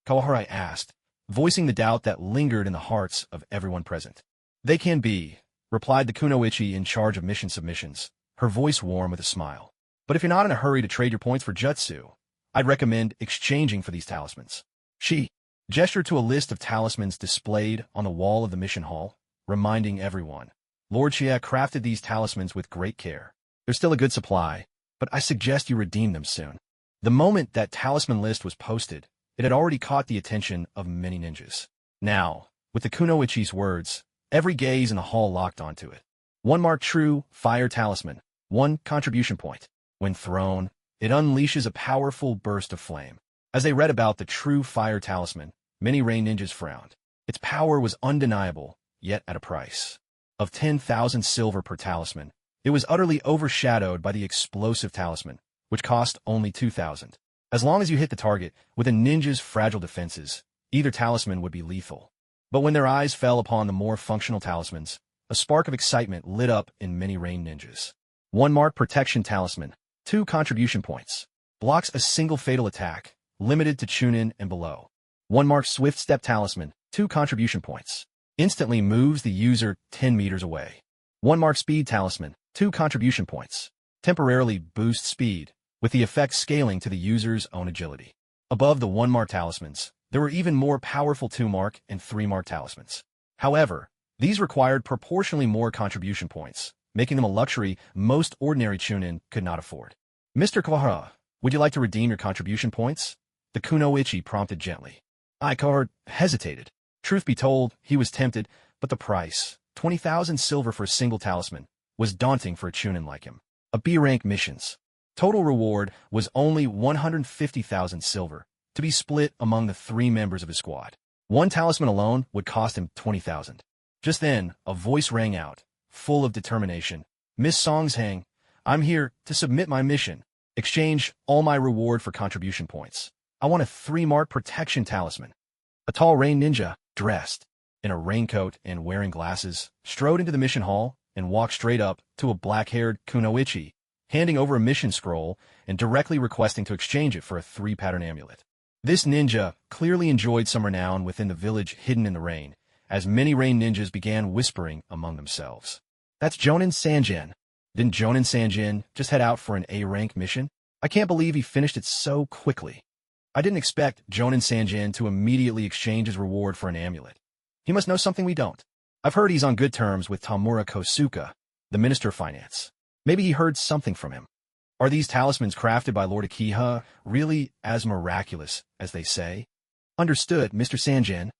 Kawahara asked, voicing the doubt that lingered in the hearts of everyone present. They can be, replied the kunoichi in charge of mission submissions, her voice warm with a smile. But if you're not in a hurry to trade your points for jutsu, I'd recommend exchanging for these talismans. She gestured to a list of talismans displayed on the wall of the mission hall, reminding everyone. Lord Chia crafted these talismans with great care. There's still a good supply, but I suggest you redeem them soon. The moment that talisman list was posted, it had already caught the attention of many ninjas. Now, with the kunoichi's words, every gaze in the hall locked onto it. 1 mark true fire talisman, 1 contribution point. When thrown, it unleashes a powerful burst of flame. As they read about the true fire talisman, many rain ninjas frowned. Its power was undeniable, yet at a price of 10,000 silver per talisman. It was utterly overshadowed by the explosive talisman, which cost only 2,000. As long as you hit the target with a ninja's fragile defenses, either talisman would be lethal. But when their eyes fell upon the more functional talismans, a spark of excitement lit up in many rain ninjas. 1 mark protection talisman, 2 contribution points. Blocks a single fatal attack, limited to Chunin and below. 1 mark swift step talisman, 2 contribution points. Instantly moves the user 10 meters away. 1 mark speed talisman, 2 contribution points. Temporarily boosts speed, with the effect scaling to the user's own agility. Above the 1-mark talismans, there were even more powerful 2-mark and 3-mark talismans. However, these required proportionally more contribution points, making them a luxury most ordinary Chunin could not afford. Mr. Kohara, would you like to redeem your contribution points? The Kunoichi prompted gently. Ikard hesitated. Truth be told, he was tempted, but the price, 20,000 silver for a single talisman, was daunting for a Chunin like him. A B-rank missions. Total reward was only 150,000 silver, to be split among the 3 members of his squad. One talisman alone would cost him 20,000. Just then, a voice rang out, full of determination. Miss Songsheng, I'm here to submit my mission. Exchange all my reward for contribution points. I want a 3-mark protection talisman. A tall rain ninja, dressed in a raincoat and wearing glasses, strode into the mission hall and walked straight up to a black-haired kunoichi, handing over a mission scroll and directly requesting to exchange it for a 3-pattern amulet. This ninja clearly enjoyed some renown within the village hidden in the rain, as many rain ninjas began whispering among themselves. That's Jonin Sanjin. Didn't Jonin Sanjin just head out for an A-rank mission? I can't believe he finished it so quickly. I didn't expect Jonin Sanjin to immediately exchange his reward for an amulet. He must know something we don't. I've heard he's on good terms with Tamura Kosuka, the Minister of Finance. Maybe he heard something from him. Are these talismans crafted by Lord Uchiha really as miraculous as they say? Understood, Mr. Sanjin.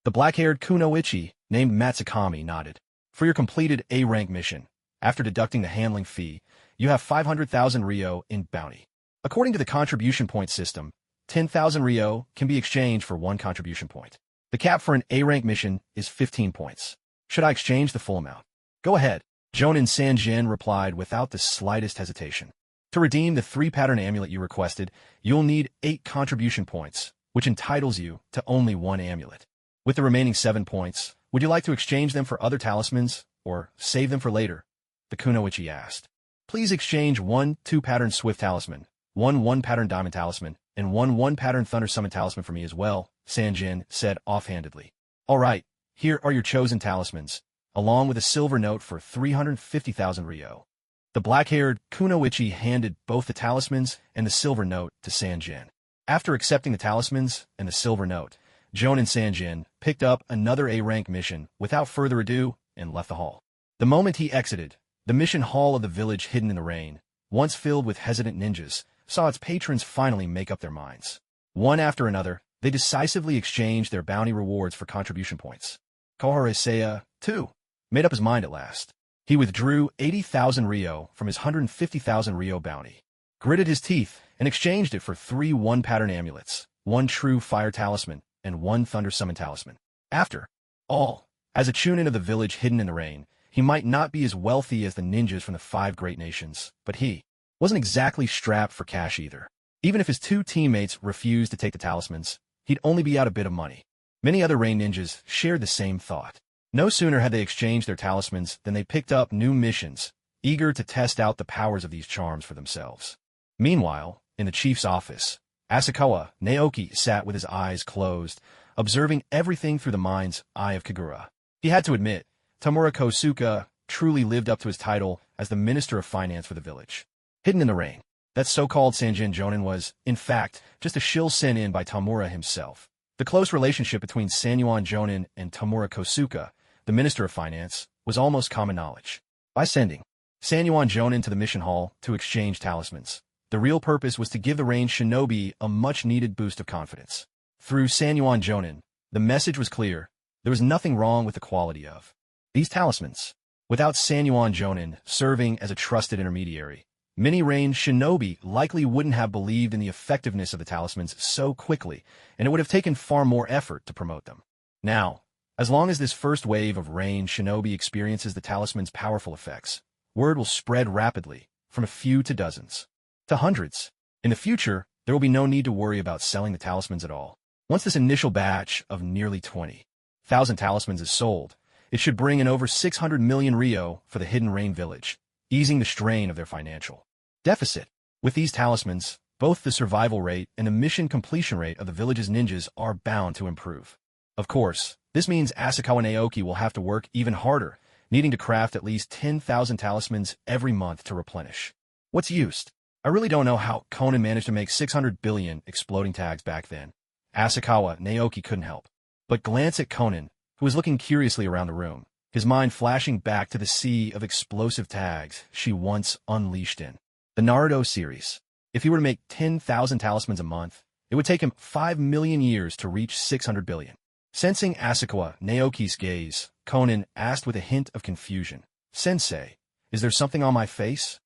The black-haired kunoichi, named Matsukami, nodded. For your completed A-rank mission, after deducting the handling fee, you have 500,000 Ryo in bounty. According to the contribution point system, 10,000 Ryo can be exchanged for 1 contribution point. The cap for an A-rank mission is 15 points. Should I exchange the full amount? Go ahead, Jonin Sanjin replied without the slightest hesitation. To redeem the 3-pattern amulet you requested, you'll need 8 contribution points, which entitles you to only 1 amulet. With the remaining 7 points, would you like to exchange them for other talismans, or save them for later? The kunoichi asked. Please exchange 1 2-pattern swift talisman, 1 1-pattern diamond talisman, and 1 1-pattern thunder summon talisman for me as well, Sanjin said offhandedly. All right, here are your chosen talismans, along with a silver note for 350,000 Ryo. The black-haired kunoichi handed both the talismans and the silver note to Sanjin. After accepting the talismans and the silver note, Jonin Sanjin picked up another A-rank mission without further ado and left the hall. The moment he exited, the mission hall of the village hidden in the rain, once filled with hesitant ninjas, saw its patrons finally make up their minds. One after another, they decisively exchanged their bounty rewards for contribution points. Kohara-seiya, too, made up his mind at last. He withdrew 80,000 Ryo from his 150,000 Ryo bounty, gritted his teeth, and exchanged it for 3 1-pattern amulets, 1 true fire talisman, and 1 thunder summon talisman. After all, as a chunin of the village hidden in the rain, he might not be as wealthy as the ninjas from the 5 great nations, but he wasn't exactly strapped for cash either. Even if his 2 teammates refused to take the talismans, he'd only be out a bit of money. Many other rain ninjas shared the same thought. No sooner had they exchanged their talismans than they picked up new missions, eager to test out the powers of these charms for themselves. Meanwhile, in the chief's office, Asakawa Naoki sat with his eyes closed, observing everything through the mind's eye of Kagura. He had to admit, Tamura Kosuka truly lived up to his title as the Minister of Finance for the village. Hidden in the rain, that so-called Sanjin Jonin was, in fact, just a shill sent in by Tamura himself. The close relationship between Sanyuan Jonin and Tamura Kosuka, the Minister of Finance, was almost common knowledge. By sending Sanyuan Jonin to the mission hall to exchange talismans, the real purpose was to give the range shinobi a much-needed boost of confidence. Through Sanyuan Jonin, the message was clear. There was nothing wrong with the quality of these talismans. Without Sanyuan Jonin serving as a trusted intermediary, many range shinobi likely wouldn't have believed in the effectiveness of the talismans so quickly, and it would have taken far more effort to promote them. Now, as long as this first wave of range shinobi experiences the talisman's powerful effects, word will spread rapidly, from a few to dozens, to hundreds. In the future, there will be no need to worry about selling the talismans at all. Once this initial batch of nearly 20,000 talismans is sold, it should bring in over 600 million Ryo for the Hidden Rain Village, easing the strain of their financial deficit. With these talismans, both the survival rate and the mission completion rate of the village's ninjas are bound to improve. Of course, this means Asakawa Naoki will have to work even harder, needing to craft at least 10,000 talismans every month to replenish what's used. I really don't know how Conan managed to make 600 billion exploding tags back then. Asakawa Naoki couldn't help but glance at Conan, who was looking curiously around the room, his mind flashing back to the sea of explosive tags she once unleashed in the Naruto series. If he were to make 10,000 talismans a month, it would take him 5 million years to reach 600 billion. Sensing Asakawa Naoki's gaze, Conan asked with a hint of confusion, "Sensei, is there something on my face?"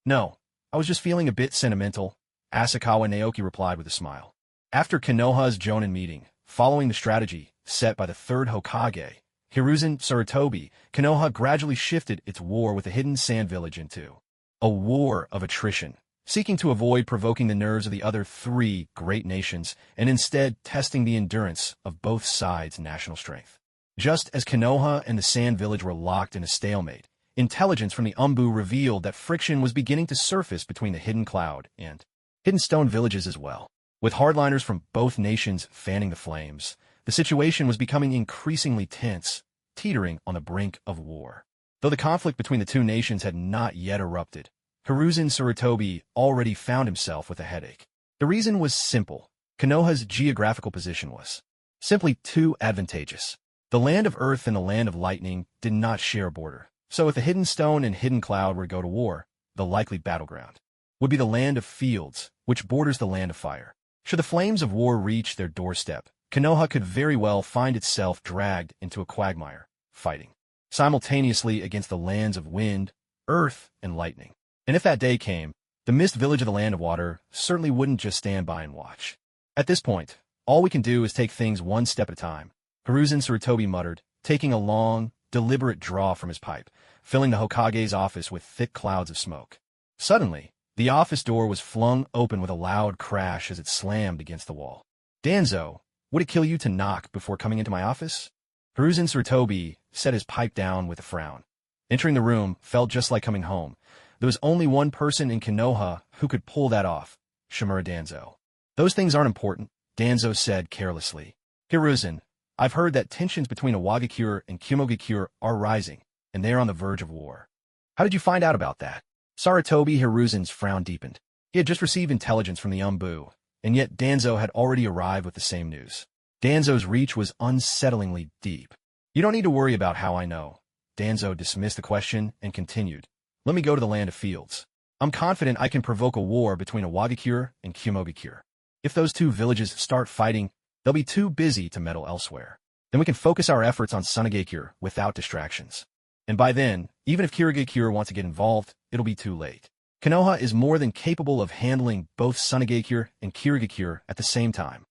"No, I was just feeling a bit sentimental," Asakawa Naoki replied with a smile. After Konoha's Jonin meeting, following the strategy set by the third Hokage, Hiruzen Sarutobi, Konoha gradually shifted its war with the hidden sand village into a war of attrition, seeking to avoid provoking the nerves of the other three great nations and instead testing the endurance of both sides' national strength. Just as Konoha and the sand village were locked in a stalemate, intelligence from the Umbu revealed that friction was beginning to surface between the hidden cloud and hidden stone villages as well. With hardliners from both nations fanning the flames, the situation was becoming increasingly tense, teetering on the brink of war. Though the conflict between the two nations had not yet erupted, Hiruzen Sarutobi already found himself with a headache. The reason was simple. Konoha's geographical position was simply too advantageous. The land of earth and the land of lightning did not share a border, so if the hidden stone and hidden cloud were to go to war, the likely battleground would be the land of fields, which borders the land of fire. Should the flames of war reach their doorstep, Konoha could very well find itself dragged into a quagmire, fighting simultaneously against the lands of wind, earth, and lightning. And if that day came, the mist village of the land of water certainly wouldn't just stand by and watch. At this point, all we can do is take things one step at a time, Hiruzen Sarutobi muttered, taking a long, deliberate draw from his pipe, filling the Hokage's office with thick clouds of smoke. Suddenly, the office door was flung open with a loud crash as it slammed against the wall. "Danzo, would it kill you to knock before coming into my office?" Hiruzen Sarutobi set his pipe down with a frown. Entering the room felt just like coming home. There was only one person in Konoha who could pull that off, Shimura Danzo. "Those things aren't important," Danzo said carelessly. "Hiruzen, I've heard that tensions between a Wagakure and Kumogakure are rising, and they are on the verge of war." "How did you find out about that?" Sarutobi Hiruzen's frown deepened. He had just received intelligence from the Umbu, and yet Danzo had already arrived with the same news. Danzo's reach was unsettlingly deep. "You don't need to worry about how I know." Danzo dismissed the question and continued. "Let me go to the land of fields. I'm confident I can provoke a war between a Wagakure and Kumogakure. If those two villages start fighting, they'll be too busy to meddle elsewhere. Then we can focus our efforts on Sunagakure without distractions. And by then, even if Kirigakure wants to get involved, it'll be too late. Konoha is more than capable of handling both Sunagakure and Kirigakure at the same time.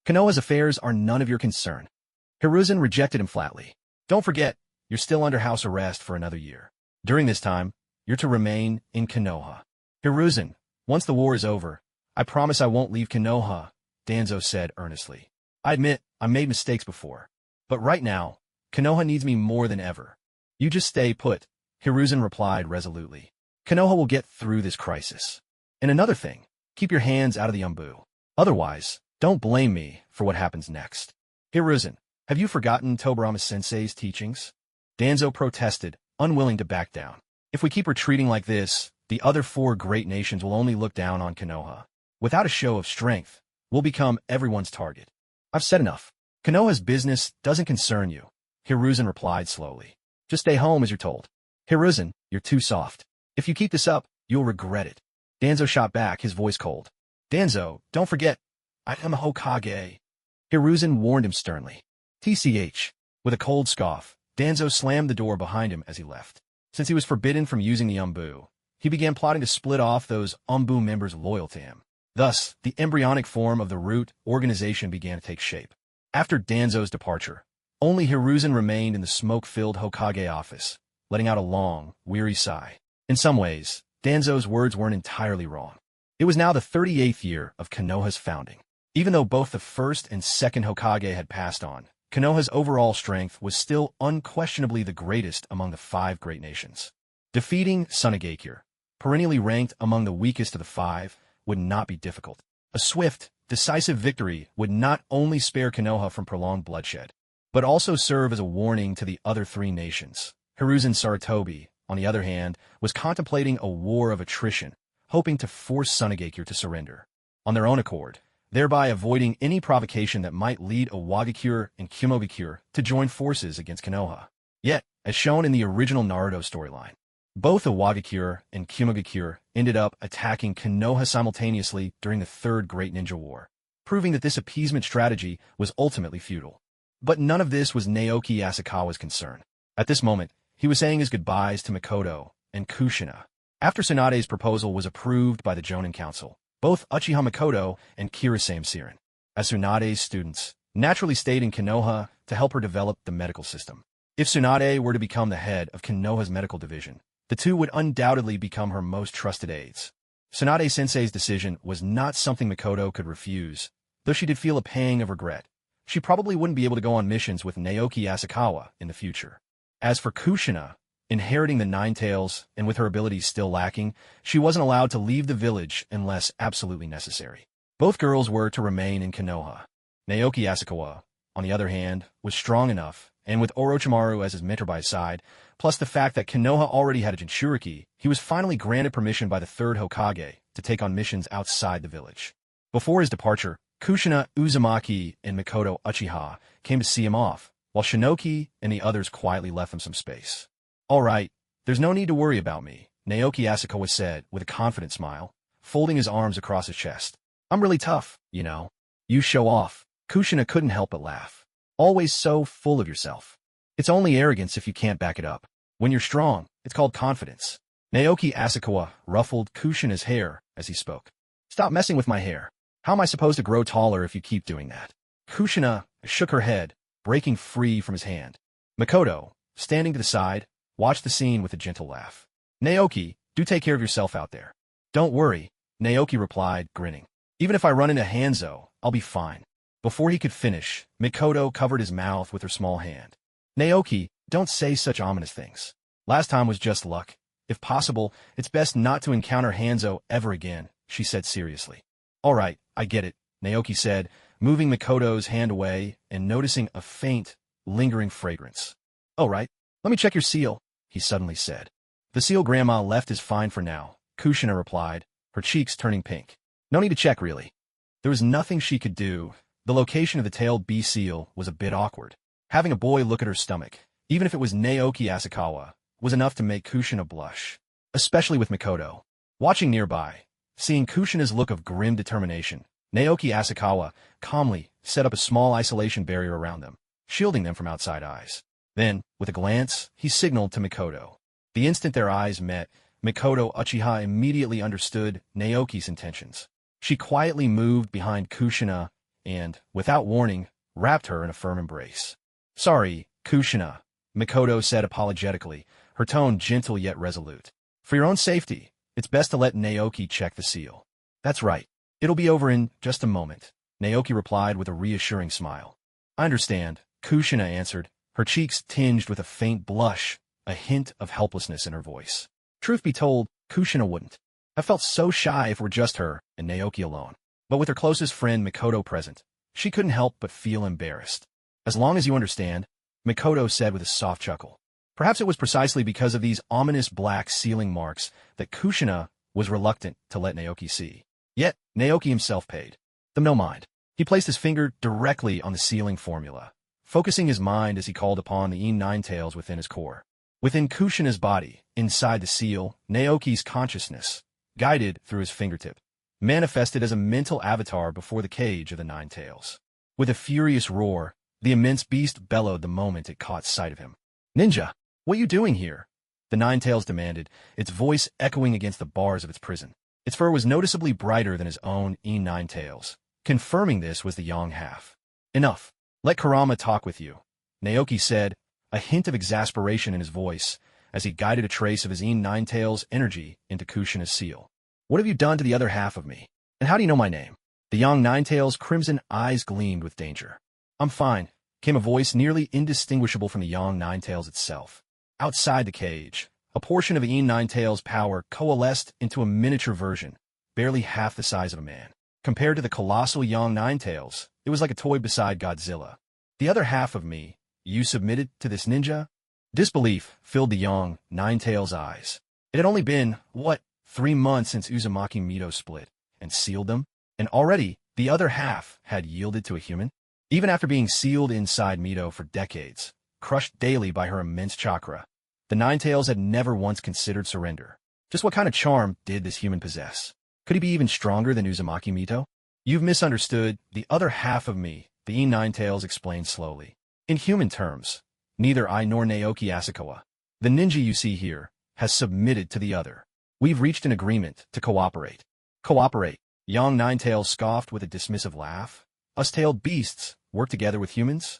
Konoha's affairs are none of your concern." Hiruzen rejected him flatly. "Don't forget, you're still under house arrest for another year. During this time, you're to remain in Konoha." "Hiruzen, once the war is over, I promise I won't leave Konoha," Danzo said earnestly. "I admit I made mistakes before, but right now, Konoha needs me more than ever." "You just stay put," Hiruzen replied resolutely. "Konoha will get through this crisis. And another thing, keep your hands out of the Umbu. Otherwise, don't blame me for what happens next." "Hiruzen, have you forgotten Tobirama-sensei's teachings?" Danzo protested, unwilling to back down. "If we keep retreating like this, the other four great nations will only look down on Konoha. Without a show of strength, we'll become everyone's target." "I've said enough. Konoha's business doesn't concern you," Hiruzen replied slowly. "Just stay home as you're told." "Hiruzen, you're too soft. If you keep this up, you'll regret it." Danzo shot back, his voice cold. "Danzo, don't forget, I am a Hokage." Hiruzen warned him sternly. "TCH." With a cold scoff, Danzo slammed the door behind him as he left. Since he was forbidden from using the Umbu, he began plotting to split off those Umbu members loyal to him. Thus, the embryonic form of the root organization began to take shape. After Danzo's departure, only Hiruzen remained in the smoke-filled Hokage office, letting out a long, weary sigh. In some ways, Danzo's words weren't entirely wrong. It was now the 38th year of Konoha's founding. Even though both the first and second Hokage had passed on, Konoha's overall strength was still unquestionably the greatest among the five great nations. Defeating Sunagakure, perennially ranked among the weakest of the five, would not be difficult. A swift, decisive victory would not only spare Konoha from prolonged bloodshed, but also serve as a warning to the other three nations. Hiruzen Sarutobi, on the other hand, was contemplating a war of attrition, hoping to force Sunagakure to surrender on their own accord, thereby avoiding any provocation that might lead Owagakure and Kumogakure to join forces against Konoha. Yet, as shown in the original Naruto storyline, both Owagakure and Kumogakure ended up attacking Konoha simultaneously during the Third Great Ninja War, proving that this appeasement strategy was ultimately futile. But none of this was Naoki Asakawa's concern. At this moment, he was saying his goodbyes to Mikoto and Kushina. After Tsunade's proposal was approved by the Jonin Council, both Uchiha Mikoto and Kirasame Sirin, as Tsunade's students, naturally stayed in Konoha to help her develop the medical system. If Tsunade were to become the head of Konoha's medical division, the two would undoubtedly become her most trusted aides. Tsunade-sensei's decision was not something Mikoto could refuse, though she did feel a pang of regret. She probably wouldn't be able to go on missions with Naoki Asakawa in the future. As for Kushina, inheriting the Ninetails and with her abilities still lacking, she wasn't allowed to leave the village unless absolutely necessary. Both girls were to remain in Konoha. Naoki Asakawa, on the other hand, was strong enough, and with Orochimaru as his mentor by his side, plus the fact that Konoha already had a Jinchuriki, he was finally granted permission by the third Hokage to take on missions outside the village. Before his departure, Kushina, Uzumaki, and Mikoto Uchiha came to see him off, while Shinoki and the others quietly left them some space. "All right, there's no need to worry about me," Naoki Asakawa said with a confident smile, folding his arms across his chest. "I'm really tough, you know." "You show off." Kushina couldn't help but laugh. "Always so full of yourself. It's only arrogance if you can't back it up. When you're strong, it's called confidence." Naoki Asakawa ruffled Kushina's hair as he spoke. "Stop messing with my hair. How am I supposed to grow taller if you keep doing that?" Kushina shook her head, breaking free from his hand. Mikoto, standing to the side, watched the scene with a gentle laugh. "Naoki, do take care of yourself out there." "Don't worry," Naoki replied, grinning. "Even if I run into Hanzo, I'll be fine." Before he could finish, Mikoto covered his mouth with her small hand. "Naoki, don't say such ominous things. Last time was just luck. If possible, it's best not to encounter Hanzo ever again," she said seriously. "All right, I get it," Naoki said, moving Mikoto's hand away and noticing a faint, lingering fragrance. "All right, let me check your seal," he suddenly said. "The seal Grandma left is fine for now," Kushina replied, her cheeks turning pink. "No need to check, really." There was nothing she could do. The location of the tailed bee seal was a bit awkward. Having a boy look at her stomach, even if it was Naoki Asakawa, was enough to make Kushina blush, especially with Mikoto. Watching nearby, seeing Kushina's look of grim determination, Naoki Asakawa calmly set up a small isolation barrier around them, shielding them from outside eyes. Then, with a glance, he signaled to Mikoto. The instant their eyes met, Mikoto Uchiha immediately understood Naoki's intentions. She quietly moved behind Kushina and, without warning, wrapped her in a firm embrace. "Sorry, Kushina," Mikoto said apologetically, her tone gentle yet resolute. "For your own safety, it's best to let Naoki check the seal." "That's right. It'll be over in just a moment," Naoki replied with a reassuring smile. "I understand," Kushina answered, her cheeks tinged with a faint blush, a hint of helplessness in her voice. Truth be told, Kushina wouldn't. I felt so shy if it were just her and Naoki alone. But with her closest friend Mikoto present, she couldn't help but feel embarrassed. "As long as you understand," Mikoto said with a soft chuckle. Perhaps it was precisely because of these ominous black sealing marks that Kushina was reluctant to let Naoki see. Yet, Naoki himself paid them no mind. He placed his finger directly on the sealing formula, focusing his mind as he called upon the Ninetails within his core. Within Kushina's body, inside the seal, Naoki's consciousness, guided through his fingertip, manifested as a mental avatar before the cage of the Ninetails. With a furious roar, the immense beast bellowed the moment it caught sight of him. "Ninja, what are you doing here?" the Ninetails demanded, its voice echoing against the bars of its prison. Its fur was noticeably brighter than his own Ninetails. Confirming this was the young half. "Enough. Let Kurama talk with you," Naoki said, a hint of exasperation in his voice, as he guided a trace of his Ninetails' energy into Kushina's seal. "What have you done to the other half of me? And how do you know my name?" The young Ninetails' crimson eyes gleamed with danger. "I'm fine," came a voice nearly indistinguishable from the young Ninetails itself. Outside the cage, a portion of the Ninetails' power coalesced into a miniature version, barely half the size of a man. Compared to the colossal young Ninetails, it was like a toy beside Godzilla. "The other half of me, you submitted to this ninja?" Disbelief filled the young Ninetails' eyes. It had only been, 3 months since Uzumaki Mito split and sealed them, and already the other half had yielded to a human? Even after being sealed inside Mito for decades, crushed daily by her immense chakra, the Ninetails had never once considered surrender. Just what kind of charm did this human possess? Could he be even stronger than Uzumaki Mito? You've misunderstood the other half of me, the Ninetails explained slowly. In human terms, neither I nor Naoki Asakawa, the ninja you see here, has submitted to the other. We've reached an agreement to cooperate. Cooperate? Young Ninetails scoffed with a dismissive laugh. Us tailed beasts work together with humans?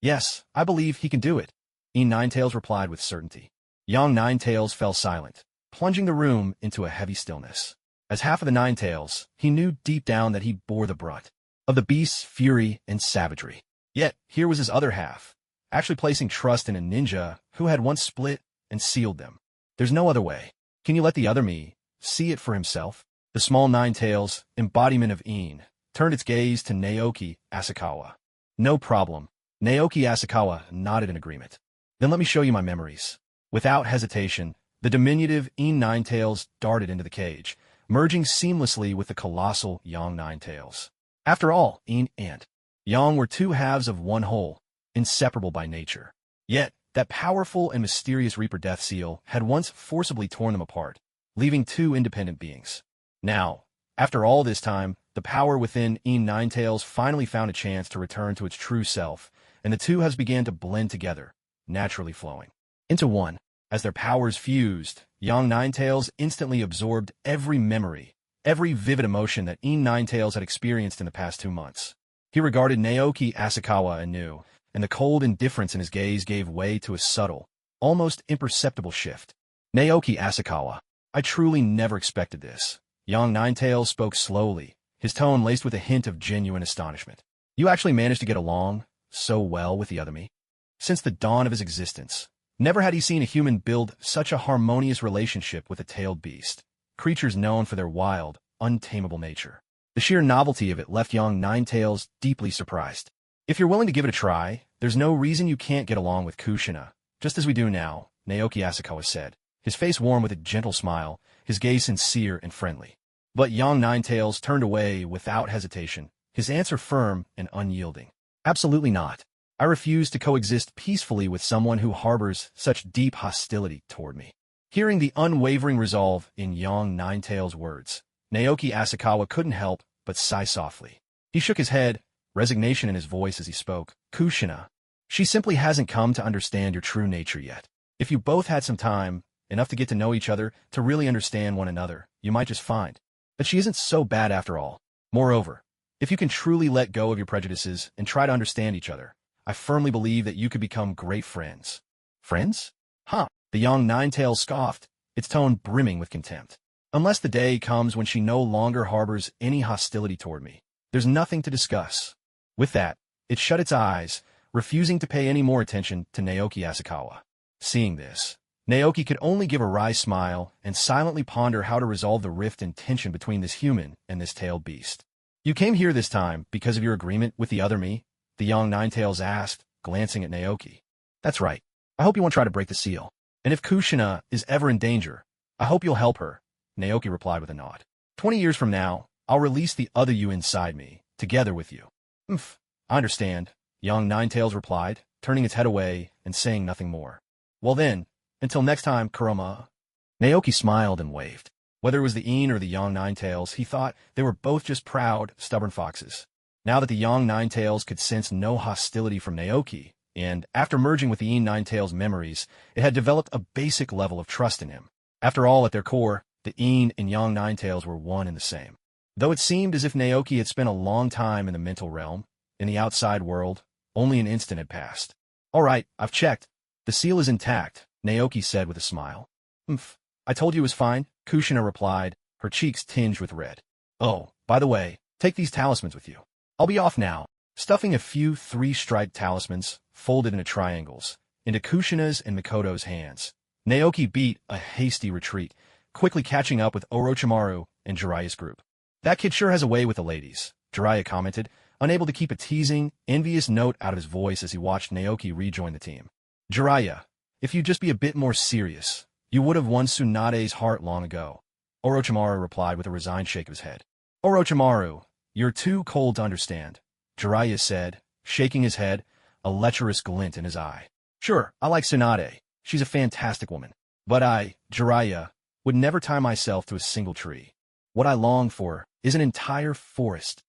Yes, I believe he can do it, Ninetails replied with certainty. Young Ninetails fell silent, plunging the room into a heavy stillness. As half of the Ninetails, he knew deep down that he bore the brunt of the beast's fury and savagery. Yet, here was his other half, actually placing trust in a ninja who had once split and sealed them. There's no other way. Can you let the other me see it for himself? The small Ninetails, embodiment of Ein, turned its gaze to Naoki Asakawa. No problem. Naoki Asakawa nodded in agreement. Then let me show you my memories. Without hesitation, the diminutive Ninetails darted into the cage, merging seamlessly with the colossal Young Ninetails. After all, Ein and Yang were two halves of one whole, inseparable by nature. Yet, that powerful and mysterious Reaper Death Seal had once forcibly torn them apart, leaving two independent beings. Now, after all this time, the power within Ein Ninetails finally found a chance to return to its true self, and the two halves began to blend together, naturally flowing into one. As their powers fused, Young Ninetails instantly absorbed every memory, every vivid emotion that Ein Ninetails had experienced in the past 2 months. He regarded Naoki Asakawa anew, and the cold indifference in his gaze gave way to a subtle, almost imperceptible shift. Naoki Asakawa, I truly never expected this. Young Ninetails spoke slowly, his tone laced with a hint of genuine astonishment. You actually managed to get along so well with the other me? Since the dawn of his existence, never had he seen a human build such a harmonious relationship with a tailed beast, creatures known for their wild, untamable nature. The sheer novelty of it left Young Ninetails deeply surprised. If you're willing to give it a try, there's no reason you can't get along with Kushina, just as we do now, Naoki Asakawa said, his face warm with a gentle smile, his gaze sincere and friendly. But Young Ninetails turned away without hesitation, his answer firm and unyielding. Absolutely not. I refuse to coexist peacefully with someone who harbors such deep hostility toward me. Hearing the unwavering resolve in Young Ninetails' words, Naoki Asakawa couldn't help but sigh softly. He shook his head, resignation in his voice as he spoke. Kushina, she simply hasn't come to understand your true nature yet. If you both had some time, enough to get to know each other, to really understand one another, you might just find that she isn't so bad after all. Moreover, if you can truly let go of your prejudices and try to understand each other, I firmly believe that you could become great friends. Friends? Huh. The Young Ninetails scoffed, its tone brimming with contempt. Unless the day comes when she no longer harbors any hostility toward me, there's nothing to discuss. With that, it shut its eyes, refusing to pay any more attention to Naoki Asakawa. Seeing this, Naoki could only give a wry smile and silently ponder how to resolve the rift and tension between this human and this tailed beast. You came here this time because of your agreement with the other me? The Young Ninetails asked, glancing at Naoki. That's right. I hope you won't try to break the seal. And if Kushina is ever in danger, I hope you'll help her, Naoki replied with a nod. 20 years from now, I'll release the other you inside me, together with you. I understand, Young Ninetails replied, turning its head away and saying nothing more. Well then, until next time, Kurama. Naoki smiled and waved. Whether it was the Ein or the Young Ninetails, he thought they were both just proud, stubborn foxes. Now that the Young Ninetails could sense no hostility from Naoki, and after merging with the Ein Ninetails' memories, it had developed a basic level of trust in him. After all, at their core, the Ein and Young Ninetails were one and the same. Though it seemed as if Naoki had spent a long time in the mental realm, in the outside world, only an instant had passed. All right, I've checked. The seal is intact, Naoki said with a smile. I told you it was fine, Kushina replied, her cheeks tinged with red. Oh, by the way, take these talismans with you. I'll be off now. Stuffing a few 3-striped talismans, folded into triangles, into Kushina's and Mikoto's hands, Naoki beat a hasty retreat, quickly catching up with Orochimaru and Jiraiya's group. That kid sure has a way with the ladies, Jiraiya commented, unable to keep a teasing, envious note out of his voice as he watched Naoki rejoin the team. Jiraiya, if you'd just be a bit more serious, you would have won Tsunade's heart long ago, Orochimaru replied with a resigned shake of his head. Orochimaru, you're too cold to understand, Jiraiya said, shaking his head, a lecherous glint in his eye. Sure, I like Tsunade. She's a fantastic woman. But I, Jiraiya, would never tie myself to a single tree. What I long for is an entire forest.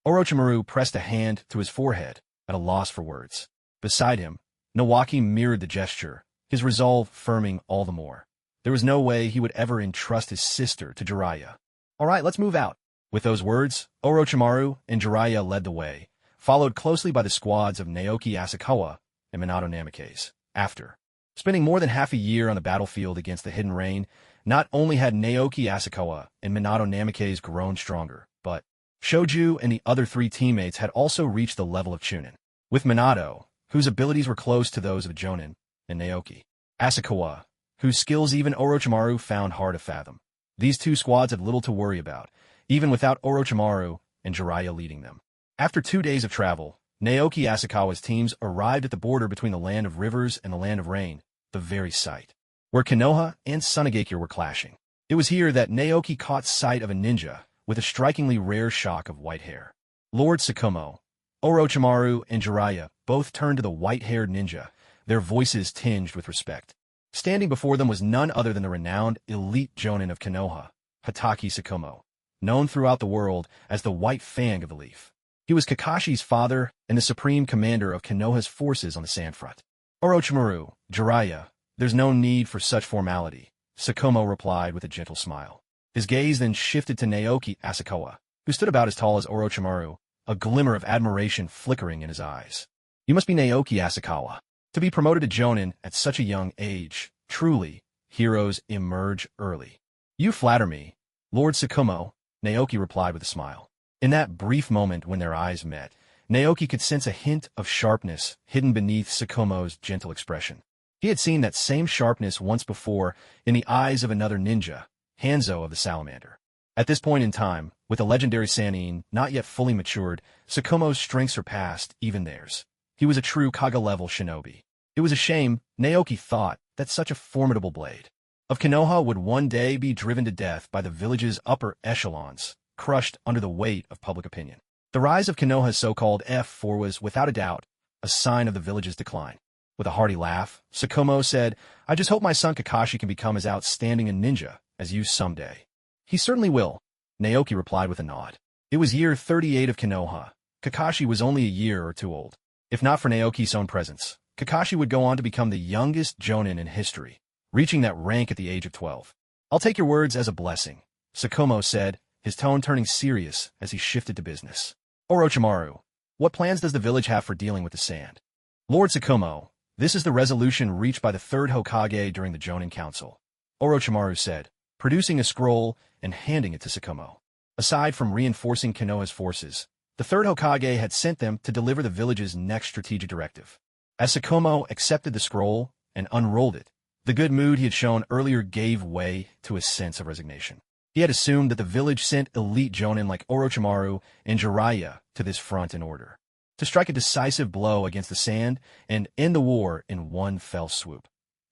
Orochimaru pressed a hand to his forehead, at a loss for words. Beside him, Naoki mirrored the gesture, his resolve firming all the more. There was no way he would ever entrust his sister to Jiraiya. All right, let's move out. With those words, Orochimaru and Jiraiya led the way, followed closely by the squads of Naoki Asakawa and Minato Namikaze. After spending more than half a year on the battlefield against the Hidden Rain, not only had Naoki Asakawa and Minato Namikaze grown stronger, but Shoju and the other three teammates had also reached the level of Chunin. With Minato, whose abilities were close to those of Jonin, and Naoki Asakawa, whose skills even Orochimaru found hard to fathom. These two squads had little to worry about, even without Orochimaru and Jiraiya leading them. After 2 days of travel, Naoki Asakawa's teams arrived at the border between the Land of Rivers and the Land of Rain, the very site where Konoha and Tsunade were clashing. It was here that Naoki caught sight of a ninja with a strikingly rare shock of white hair. Lord Tsukumo, Orochimaru, and Jiraiya both turned to the white-haired ninja, their voices tinged with respect. Standing before them was none other than the renowned elite Jonin of Konoha, Hatake Tsukumo, known throughout the world as the White Fang of the Leaf. He was Kakashi's father and the supreme commander of Konoha's forces on the sandfront. Orochimaru, Jiraiya, there's no need for such formality, Tsukumo replied with a gentle smile. His gaze then shifted to Naoki Asakawa, who stood about as tall as Orochimaru, a glimmer of admiration flickering in his eyes. You must be Naoki Asakawa. To be promoted to Jonin at such a young age, truly, heroes emerge early. You flatter me, Lord Tsukumo, Naoki replied with a smile. In that brief moment when their eyes met, Naoki could sense a hint of sharpness hidden beneath Tsukumo's gentle expression. He had seen that same sharpness once before in the eyes of another ninja, Hanzo of the Salamander. At this point in time, with the legendary Sannin not yet fully matured, Tsukumo's strength surpassed even theirs. He was a true Kaga-level shinobi. It was a shame, Naoki thought, that such a formidable blade of Konoha would one day be driven to death by the village's upper echelons, crushed under the weight of public opinion. The rise of Konoha's so-called F4 was, without a doubt, a sign of the village's decline. With a hearty laugh, Tsukumo said, I just hope my son Kakashi can become as outstanding a ninja as you someday. He certainly will, Naoki replied with a nod. It was year 38 of Konoha. Kakashi was only a year or two old. If not for Naoki's own presence, Kakashi would go on to become the youngest Jonin in history, reaching that rank at the age of 12. I'll take your words as a blessing, Tsukumo said, his tone turning serious as he shifted to business. Orochimaru, what plans does the village have for dealing with the sand? Lord Tsukumo, this is the resolution reached by the third Hokage during the Jonin Council, Orochimaru said, producing a scroll and handing it to Tsukumo. Aside from reinforcing Konoha's forces, the third Hokage had sent them to deliver the village's next strategic directive. As Tsukumo accepted the scroll and unrolled it, the good mood he had shown earlier gave way to a sense of resignation. He had assumed that the village sent elite Jonin like Orochimaru and Jiraiya to this front in order to strike a decisive blow against the sand and end the war in one fell swoop.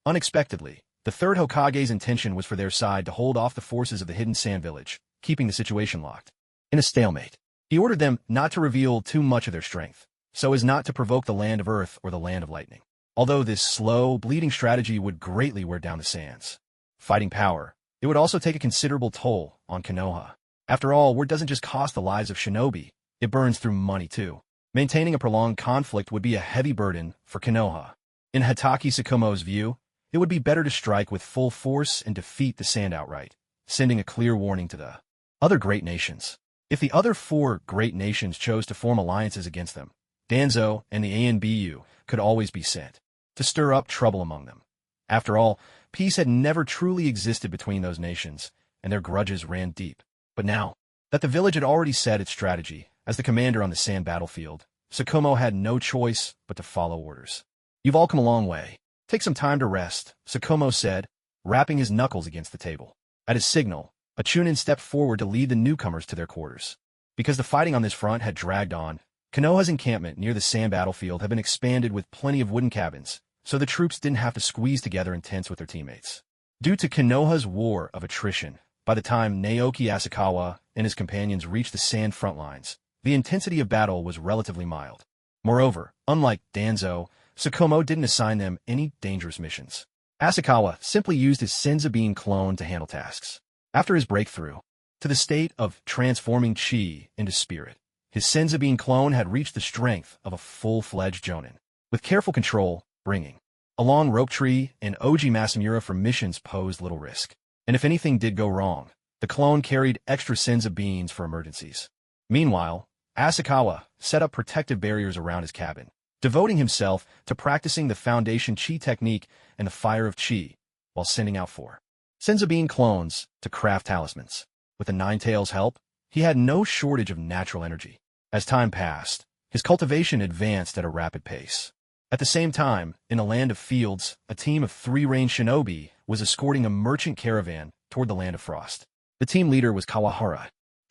Unexpectedly, the third Hokage's intention was for their side to hold off the forces of the hidden sand village, keeping the situation locked in a stalemate. He ordered them not to reveal too much of their strength, so as not to provoke the Land of Earth or the Land of Lightning. Although this slow, bleeding strategy would greatly wear down the sands fighting power, it would also take a considerable toll on Konoha. After all, war doesn't just cost the lives of shinobi, it burns through money too. Maintaining a prolonged conflict would be a heavy burden for Konoha. In Hatake Tsukumo's view, it would be better to strike with full force and defeat the sand outright, sending a clear warning to the other great nations. If the other four great nations chose to form alliances against them, Danzo and the ANBU could always be sent to stir up trouble among them. After all, peace had never truly existed between those nations, and their grudges ran deep. But now that the village had already set its strategy as the commander on the sand battlefield, Tsukumo had no choice but to follow orders. You've all come a long way. Take some time to rest, Tsukumo said, rapping his knuckles against the table. At his signal, a Chunin stepped forward to lead the newcomers to their quarters. Because the fighting on this front had dragged on, Konoha's encampment near the sand battlefield had been expanded with plenty of wooden cabins, so the troops didn't have to squeeze together in tents with their teammates. Due to Konoha's war of attrition, By the time Naoki Asakawa and his companions reached the sand front lines, the intensity of battle was relatively mild. Moreover, unlike Danzo, Tsukumo didn't assign them any dangerous missions. Asakawa simply used his Senzabin clone to handle tasks. After his breakthrough to the state of transforming chi into spirit, his Senzabin clone had reached the strength of a full-fledged Jonin. With careful control, bringing along Rope Tree and Oji Masamura for missions posed little risk. And if anything did go wrong, the clone carried extra Senzabins for emergencies. Meanwhile, Asakawa set up protective barriers around his cabin, devoting himself to practicing the foundation chi technique and the fire of chi, while sending out 4 Senzabin clones to craft talismans. With the Ninetails' help, he had no shortage of natural energy. As time passed, his cultivation advanced at a rapid pace. At the same time, in a land of fields, a team of 3 range shinobi was escorting a merchant caravan toward the land of frost. The team leader was Kawahara,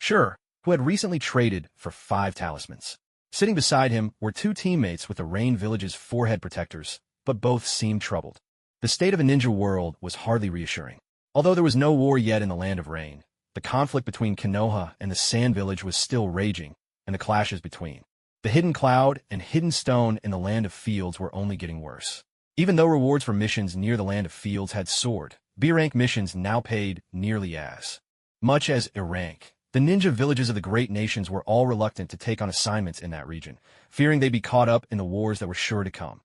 who had recently traded for 5 talismans. Sitting beside him were 2 teammates with the Rain Village's 4 head protectors, but both seemed troubled. The state of a ninja world was hardly reassuring. Although there was no war yet in the Land of Rain, the conflict between Konoha and the Sand Village was still raging, and the clashes between the Hidden Cloud and Hidden Stone in the Land of Fields were only getting worse. Even though rewards for missions near the Land of Fields had soared, B-rank missions now paid nearly as much as A-rank. The ninja villages of the great nations were all reluctant to take on assignments in that region, fearing they'd be caught up in the wars that were sure to come.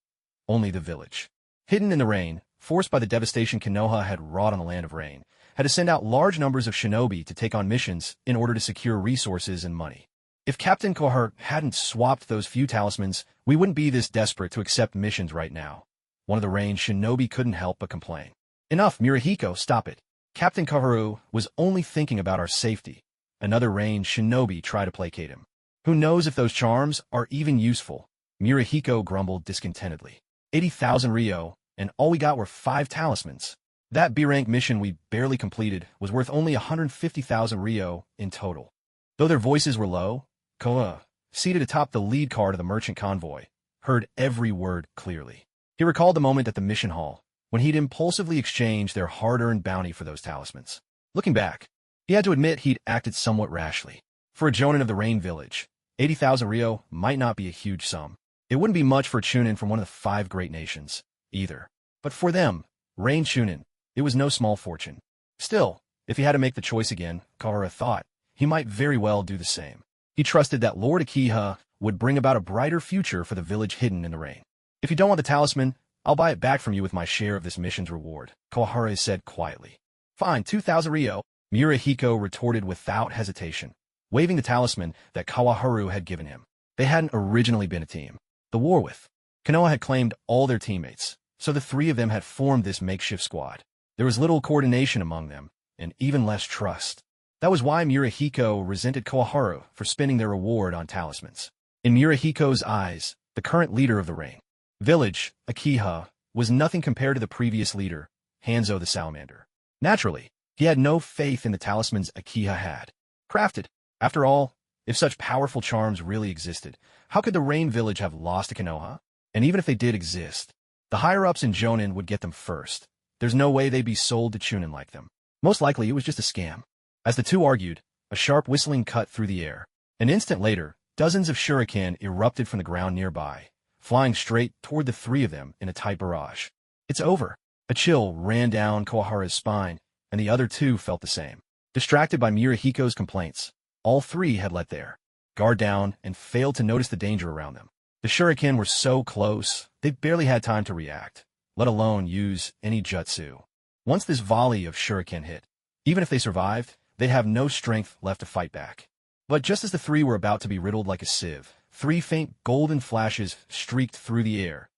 Only the village, hidden in the rain, forced by the devastation Konoha had wrought on the Land of Rain, had to send out large numbers of shinobi to take on missions in order to secure resources and money. If Captain Kohar hadn't swapped those few talismans, we wouldn't be this desperate to accept missions right now. One of the Rain shinobi couldn't help but complain. Enough, Murahiko, stop it. Captain Koharu was only thinking about our safety. Another Rain shinobi tried to placate him. Who knows if those charms are even useful? Murahiko grumbled discontentedly. 80,000 Ryo, and all we got were 5 talismans. That B-rank mission we barely completed was worth only 150,000 Ryo in total. Though their voices were low, Koa, seated atop the lead car to the merchant convoy, heard every word clearly. He recalled the moment at the mission hall, when he'd impulsively exchanged their hard-earned bounty for those talismans. Looking back, he had to admit he'd acted somewhat rashly. For a Jonin of the Rain Village, 80,000 Ryo might not be a huge sum. It wouldn't be much for a Chunin from one of the 5 great nations, either. But for them, Rain Chunin, it was no small fortune. Still, if he had to make the choice again, Kara thought, he might very well do the same. He trusted that Lord Uchiha would bring about a brighter future for the village hidden in the rain. If you don't want the talisman, I'll buy it back from you with my share of this mission's reward, Kawahara said quietly. Fine, 2,000 Ryo, Murahiko retorted without hesitation, waving the talisman that Kawaharu had given him. They hadn't originally been a team. The war with Konoha had claimed all their teammates, so the 3 of them had formed this makeshift squad. There was little coordination among them, and even less trust. That was why Murahiko resented Kawaharu for spending their reward on talismans. In Murahiko's eyes, the current leader of the Rain Village, Uchiha, was nothing compared to the previous leader, Hanzo the Salamander. Naturally, he had no faith in the talismans Uchiha had crafted. After all, if such powerful charms really existed, how could the Rain Village have lost to Konoha? And even if they did exist, the higher-ups in Jonin would get them first. There's no way they'd be sold to Chunin like them. Most likely it was just a scam. As the 2 argued, a sharp whistling cut through the air. An instant later, dozens of shuriken erupted from the ground nearby, flying straight toward the 3 of them in a tight barrage. It's over. A chill ran down Kawahara's spine, and the other 2 felt the same. Distracted by Murahiko's complaints, all 3 had let their guard down and failed to notice the danger around them. The shuriken were so close, they barely had time to react, let alone use any jutsu. Once this volley of shuriken hit, even if they survived, they'd have no strength left to fight back. But just as the 3 were about to be riddled like a sieve, 3 faint golden flashes streaked through the air.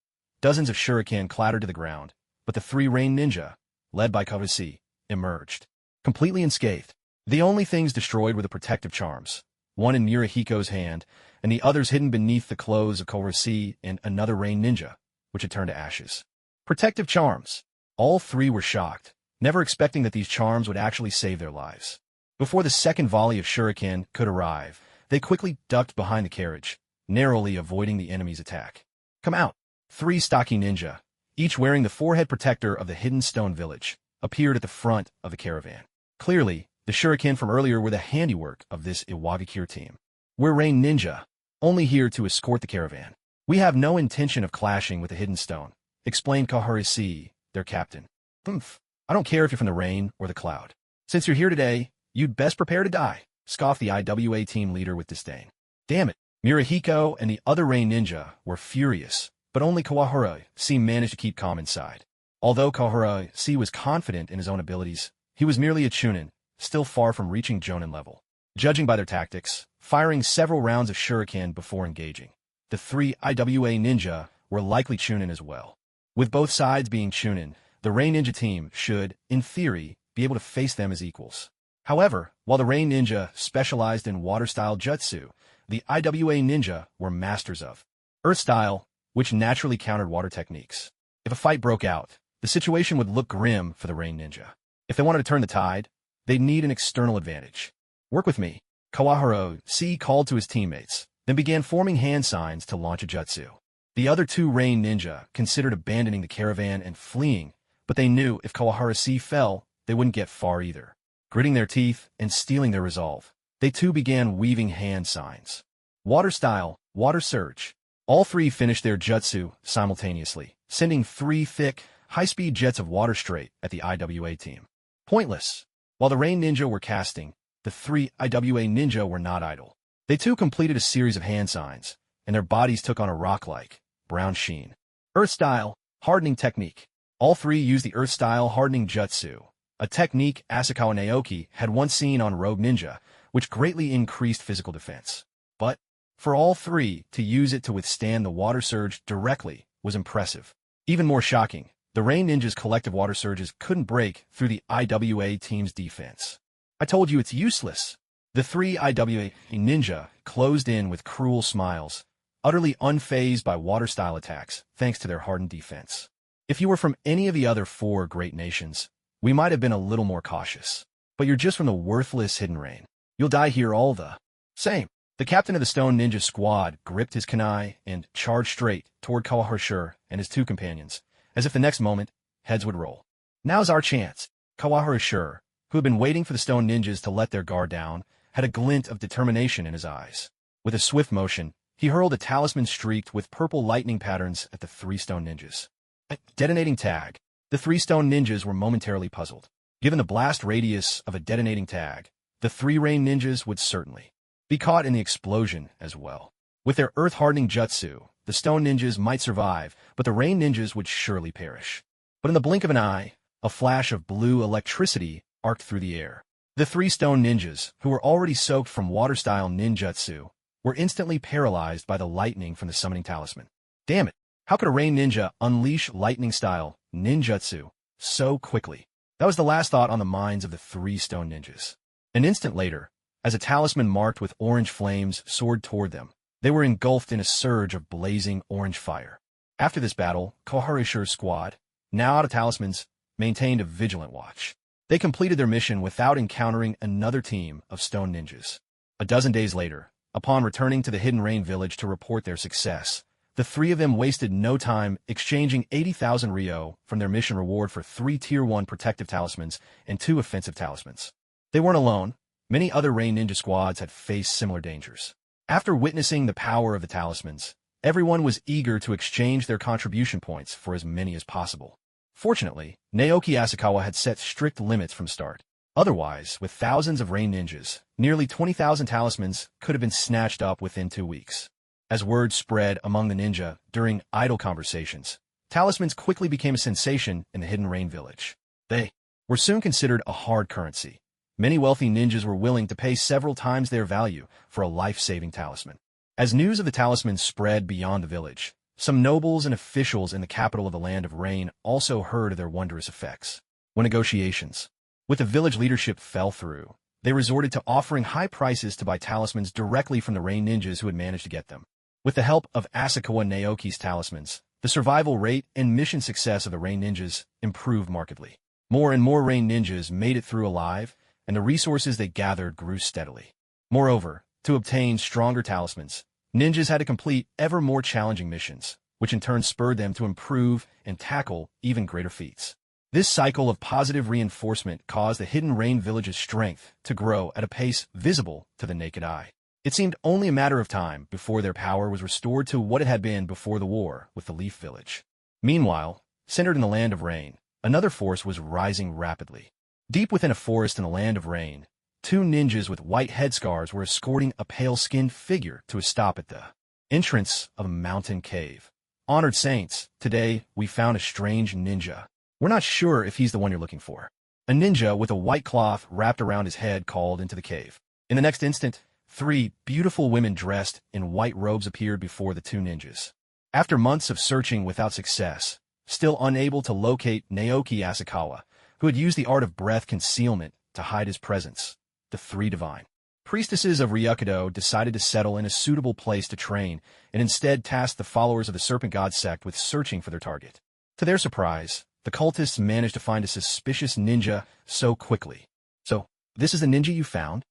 Dozens of shuriken clattered to the ground, but the 3 Rain Ninja, led by Kawase, emerged, completely unscathed. The only things destroyed were the protective charms, one in Murahiko's hand, and the others hidden beneath the clothes of Kawase and another Rain Ninja, which had turned to ashes. Protective charms. All 3 were shocked, never expecting that these charms would actually save their lives. Before the second volley of shuriken could arrive, they quickly ducked behind the carriage, narrowly avoiding the enemy's attack. Come out! 3 stocky ninja, each wearing the forehead protector of the Hidden Stone Village, appeared at the front of the caravan. Clearly, The shuriken from earlier were the handiwork of this Iwagakure team. We're Rain Ninja, only here to escort the caravan. We have no intention of clashing with the Hidden Stone, explained Kaharisi, their captain. I don't care if you're from the rain or the cloud. Since you're here today, you'd best prepare to die, scoffed the IWA team leader with disdain. Damn it. Murahiko and the other Rain Ninja were furious, but only Kaharisi managed to keep calm inside. Although Kaharisi was confident in his own abilities, he was merely a Chunin, still far from reaching Jonin level. Judging by their tactics, firing several rounds of shuriken before engaging, the three IWA ninja were likely Chunin as well. With both sides being Chunin, the Rain Ninja team should, in theory, be able to face them as equals. However, while the Rain Ninja specialized in water-style jutsu, the IWA ninja were masters of earth-style, which naturally countered water techniques. If a fight broke out, the situation would look grim for the Rain Ninja. If they wanted to turn the tide, they'd need an external advantage. Work with me. Kaharisi called to his teammates, then began forming hand signs to launch a jutsu. The other two Rain Ninja considered abandoning the caravan and fleeing, but they knew if Kaharisi fell, they wouldn't get far either. Gritting their teeth and steeling their resolve, they too began weaving hand signs. Water style, water surge. All three finished their jutsu simultaneously, sending three thick, high-speed jets of water straight at the IWA team. Pointless. While the Rain Ninja were casting, the three IWA ninja were not idle. They too completed a series of hand signs, and their bodies took on a rock-like, brown sheen. Earth-style, hardening technique. All three used the Earth-style hardening jutsu, a technique Asakawa Naoki had once seen on Rogue Ninja, which greatly increased physical defense. But, for all three to use it to withstand the water surge directly was impressive. Even more shocking, the Rain Ninja's collective water surges couldn't break through the IWA team's defense. I told you it's useless. The three IWA ninja closed in with cruel smiles, utterly unfazed by water-style attacks, thanks to their hardened defense. If you were from any of the other four great nations, we might have been a little more cautious. But you're just from the worthless Hidden Rain. You'll die here all the same. The captain of the Stone Ninja squad gripped his kunai and charged straight toward Kawaharishur and his two companions, as if the next moment, heads would roll. Now's our chance. Kawaharishur, who had been waiting for the Stone Ninjas to let their guard down, had a glint of determination in his eyes. With a swift motion, he hurled a talisman streaked with purple lightning patterns at the three Stone Ninjas. A detonating tag. The three Stone Ninjas were momentarily puzzled. Given the blast radius of a detonating tag, the three Rain Ninjas would certainly be caught in the explosion as well. With their earth-hardening jutsu, the Stone Ninjas might survive, but the Rain Ninjas would surely perish. But in the blink of an eye, a flash of blue electricity arced through the air. The three Stone Ninjas, who were already soaked from water-style ninjutsu, were instantly paralyzed by the lightning from the summoning talisman. Damn it! How could a Rain Ninja unleash lightning-style ninjutsu so quickly? That was the last thought on the minds of the three Stone Ninjas. An instant later, as a talisman marked with orange flames soared toward them, they were engulfed in a surge of blazing orange fire. After this battle, Kaharishur's squad, now out of talismans, maintained a vigilant watch. They completed their mission without encountering another team of Stone Ninjas. A dozen days later, upon returning to the Hidden Rain village to report their success, the three of them wasted no time exchanging 80,000 Ryo from their mission reward for 3 Tier 1 protective talismans and 2 offensive talismans. They weren't alone. Many other Rain Ninja squads had faced similar dangers. After witnessing the power of the talismans, everyone was eager to exchange their contribution points for as many as possible. Fortunately, Naoki Asakawa had set strict limits from start. Otherwise, with thousands of Rain Ninjas, nearly 20,000 talismans could have been snatched up within 2 weeks. As word spread among the ninja during idle conversations, talismans quickly became a sensation in the Hidden Rain village. They were soon considered a hard currency. Many wealthy ninjas were willing to pay several times their value for a life-saving talisman. As news of the talismans spread beyond the village, some nobles and officials in the capital of the Land of Rain also heard of their wondrous effects. When negotiations with the village leadership fell through, they resorted to offering high prices to buy talismans directly from the Rain Ninjas who had managed to get them. With the help of Asakawa Naoki's talismans, the survival rate and mission success of the Rain Ninjas improved markedly. More and more Rain Ninjas made it through alive, and the resources they gathered grew steadily. Moreover, to obtain stronger talismans, ninjas had to complete ever more challenging missions, which in turn spurred them to improve and tackle even greater feats. This cycle of positive reinforcement caused the Hidden Rain village's strength to grow at a pace visible to the naked eye. It seemed only a matter of time before their power was restored to what it had been before the war with the Leaf Village. Meanwhile, centered in the Land of Rain, another force was rising rapidly. Deep within a forest in the Land of Rain, two ninjas with white headscarves were escorting a pale-skinned figure to a stop at the entrance of a mountain cave. Honored Saints, today we found a strange ninja. We're not sure if he's the one you're looking for. A ninja with a white cloth wrapped around his head called into the cave. In the next instant, three beautiful women dressed in white robes appeared before the two ninjas. After months of searching without success, still unable to locate Naoki Asakawa, who had used the art of breath concealment to hide his presence, the three divine priestesses of Ryukido decided to settle in a suitable place to train and instead tasked the followers of the Serpent God sect with searching for their target. To their surprise, the cultists managed to find a suspicious ninja so quickly. So, this is the ninja you found?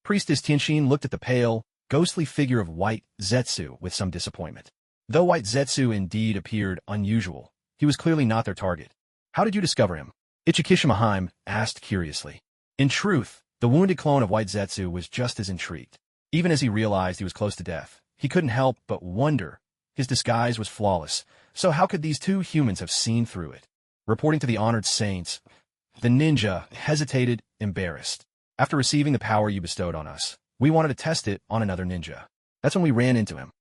Priestess Tianxin looked at the pale, ghostly figure of White Zetsu with some disappointment. Though White Zetsu indeed appeared unusual, he was clearly not their target. How did you discover him? Ichikishimaheim asked curiously. In truth, the wounded clone of White Zetsu was just as intrigued. Even as he realized he was close to death, he couldn't help but wonder. His disguise was flawless, so how could these two humans have seen through it? Reporting to the Honored Saints, the ninja hesitated, embarrassed. After receiving the power you bestowed on us, we wanted to test it on another ninja. That's when we ran into him.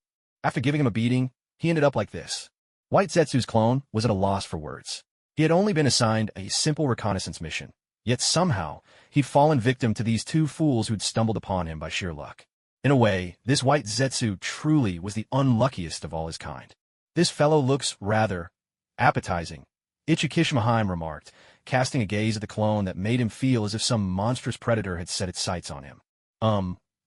After giving him a beating, he ended up like this. White Zetsu's clone was at a loss for words. He had only been assigned a simple reconnaissance mission, yet somehow he'd fallen victim to these two fools who'd stumbled upon him by sheer luck. In a way, this White Zetsu truly was the unluckiest of all his kind. This fellow looks rather appetizing, Ichikishimaheim remarked, casting a gaze at the clone that made him feel as if some monstrous predator had set its sights on him.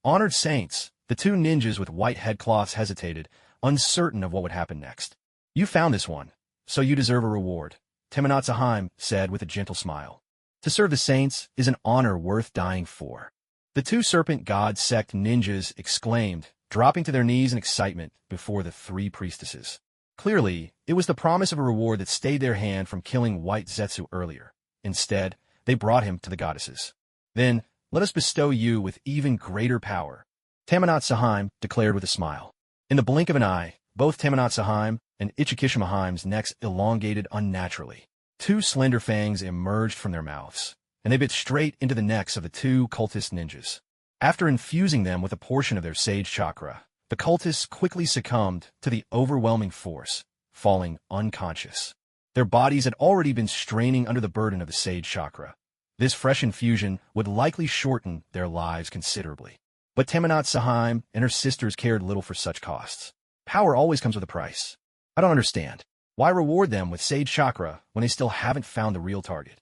Honored Saints, the two ninjas with white headcloths hesitated, uncertain of what would happen next. You found this one, so you deserve a reward, Teminatsuheim said with a gentle smile. To serve the saints is an honor worth dying for. The two Serpent God sect ninjas exclaimed, dropping to their knees in excitement before the three priestesses. Clearly, it was the promise of a reward that stayed their hand from killing White Zetsu earlier. Instead, they brought him to the goddesses. Then, let us bestow you with even greater power, Teminatsuheim declared with a smile. In the blink of an eye, both Teminatsuheim and Ichikishimaheim's necks elongated unnaturally. Two slender fangs emerged from their mouths, and they bit straight into the necks of the two cultist ninjas. After infusing them with a portion of their sage chakra, the cultists quickly succumbed to the overwhelming force, falling unconscious. Their bodies had already been straining under the burden of the sage chakra. This fresh infusion would likely shorten their lives considerably. But Teminatsuheim and her sisters cared little for such costs. Power always comes with a price. I don't understand. Why reward them with sage chakra when they still haven't found the real target?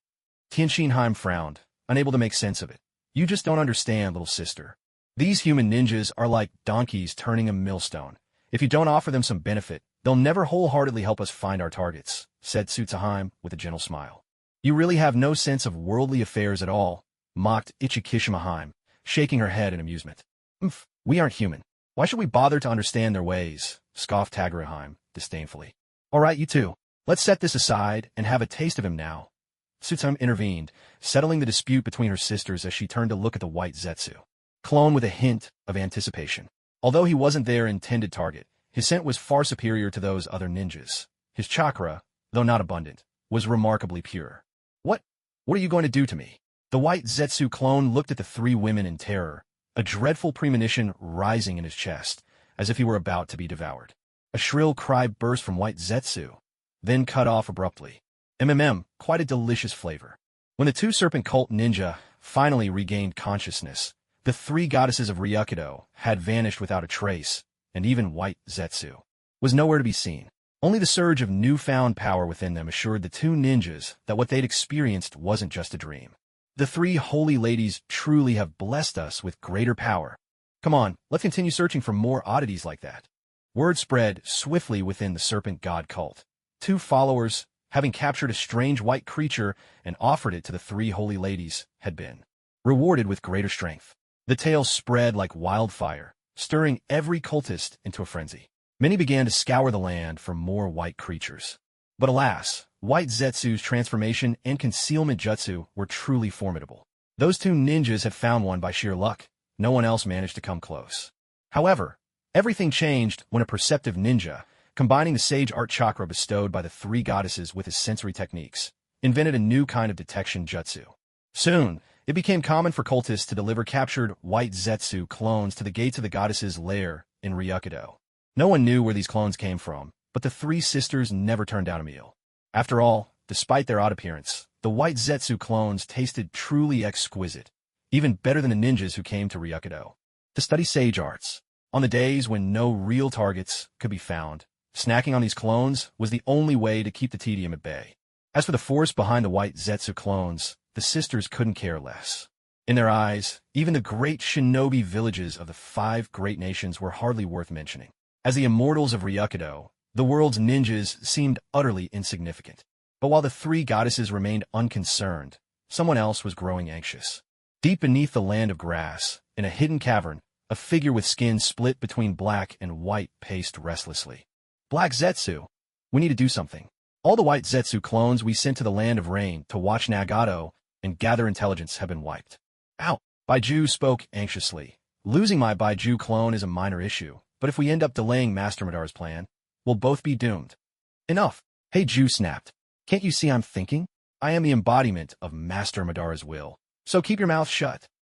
Tianxinheim frowned, unable to make sense of it. You just don't understand, little sister. These human ninjas are like donkeys turning a millstone. If you don't offer them some benefit, they'll never wholeheartedly help us find our targets, said Tsutsuheim with a gentle smile. You really have no sense of worldly affairs at all, mocked Ichikishimaheim, shaking her head in amusement. We aren't human. Why should we bother to understand their ways? Scoffed Tagaraheim disdainfully. All right, you two. Let's set this aside and have a taste of him now. Tsutsuheim intervened, settling the dispute between her sisters as she turned to look at the White Zetsu clone with a hint of anticipation. Although he wasn't their intended target, his scent was far superior to those other ninjas. His chakra, though not abundant, was remarkably pure. What are you going to do to me? The White Zetsu clone looked at the three women in terror, a dreadful premonition rising in his chest, as if he were about to be devoured. A shrill cry burst from White Zetsu, then cut off abruptly. Quite a delicious flavor. When the two serpent cult ninja finally regained consciousness, the three goddesses of Ryukido had vanished without a trace, and even White Zetsu was nowhere to be seen. Only the surge of newfound power within them assured the two ninjas that what they'd experienced wasn't just a dream. The three holy ladies truly have blessed us with greater power. Come on, let's continue searching for more oddities like that. Word spread swiftly within the Serpent God cult. Two followers, having captured a strange white creature and offered it to the three holy ladies, had been rewarded with greater strength. The tale spread like wildfire, stirring every cultist into a frenzy. Many began to scour the land for more white creatures. But alas, White Zetsu's transformation and concealment jutsu were truly formidable. Those two ninjas had found one by sheer luck. No one else managed to come close. However, everything changed when a perceptive ninja, combining the sage art chakra bestowed by the three goddesses with his sensory techniques, invented a new kind of detection jutsu. Soon, it became common for cultists to deliver captured White Zetsu clones to the gates of the goddess's lair in Ryukido. No one knew where these clones came from, but the three sisters never turned down a meal. After all, despite their odd appearance, the White Zetsu clones tasted truly exquisite, even better than the ninjas who came to Ryukido to study sage arts. On the days when no real targets could be found, snacking on these clones was the only way to keep the tedium at bay. As for the force behind the White Zetsu clones, the sisters couldn't care less. In their eyes, even the great shinobi villages of the 5 great nations were hardly worth mentioning. As the immortals of Ryukido, the world's ninjas seemed utterly insignificant. But while the 3 goddesses remained unconcerned, someone else was growing anxious. Deep beneath the land of grass, in a hidden cavern, a figure with skin split between black and white paced restlessly. Black Zetsu, we need to do something. All the White Zetsu clones we sent to the land of rain to watch Nagato and gather intelligence have been wiped. Ow! Baiju spoke anxiously. Losing my Baiju clone is a minor issue, but if we end up delaying Master Madara's plan, we'll both be doomed. Enough! Hey, Ju snapped. Can't you see I'm thinking? I am the embodiment of Master Madara's will, so keep your mouth shut.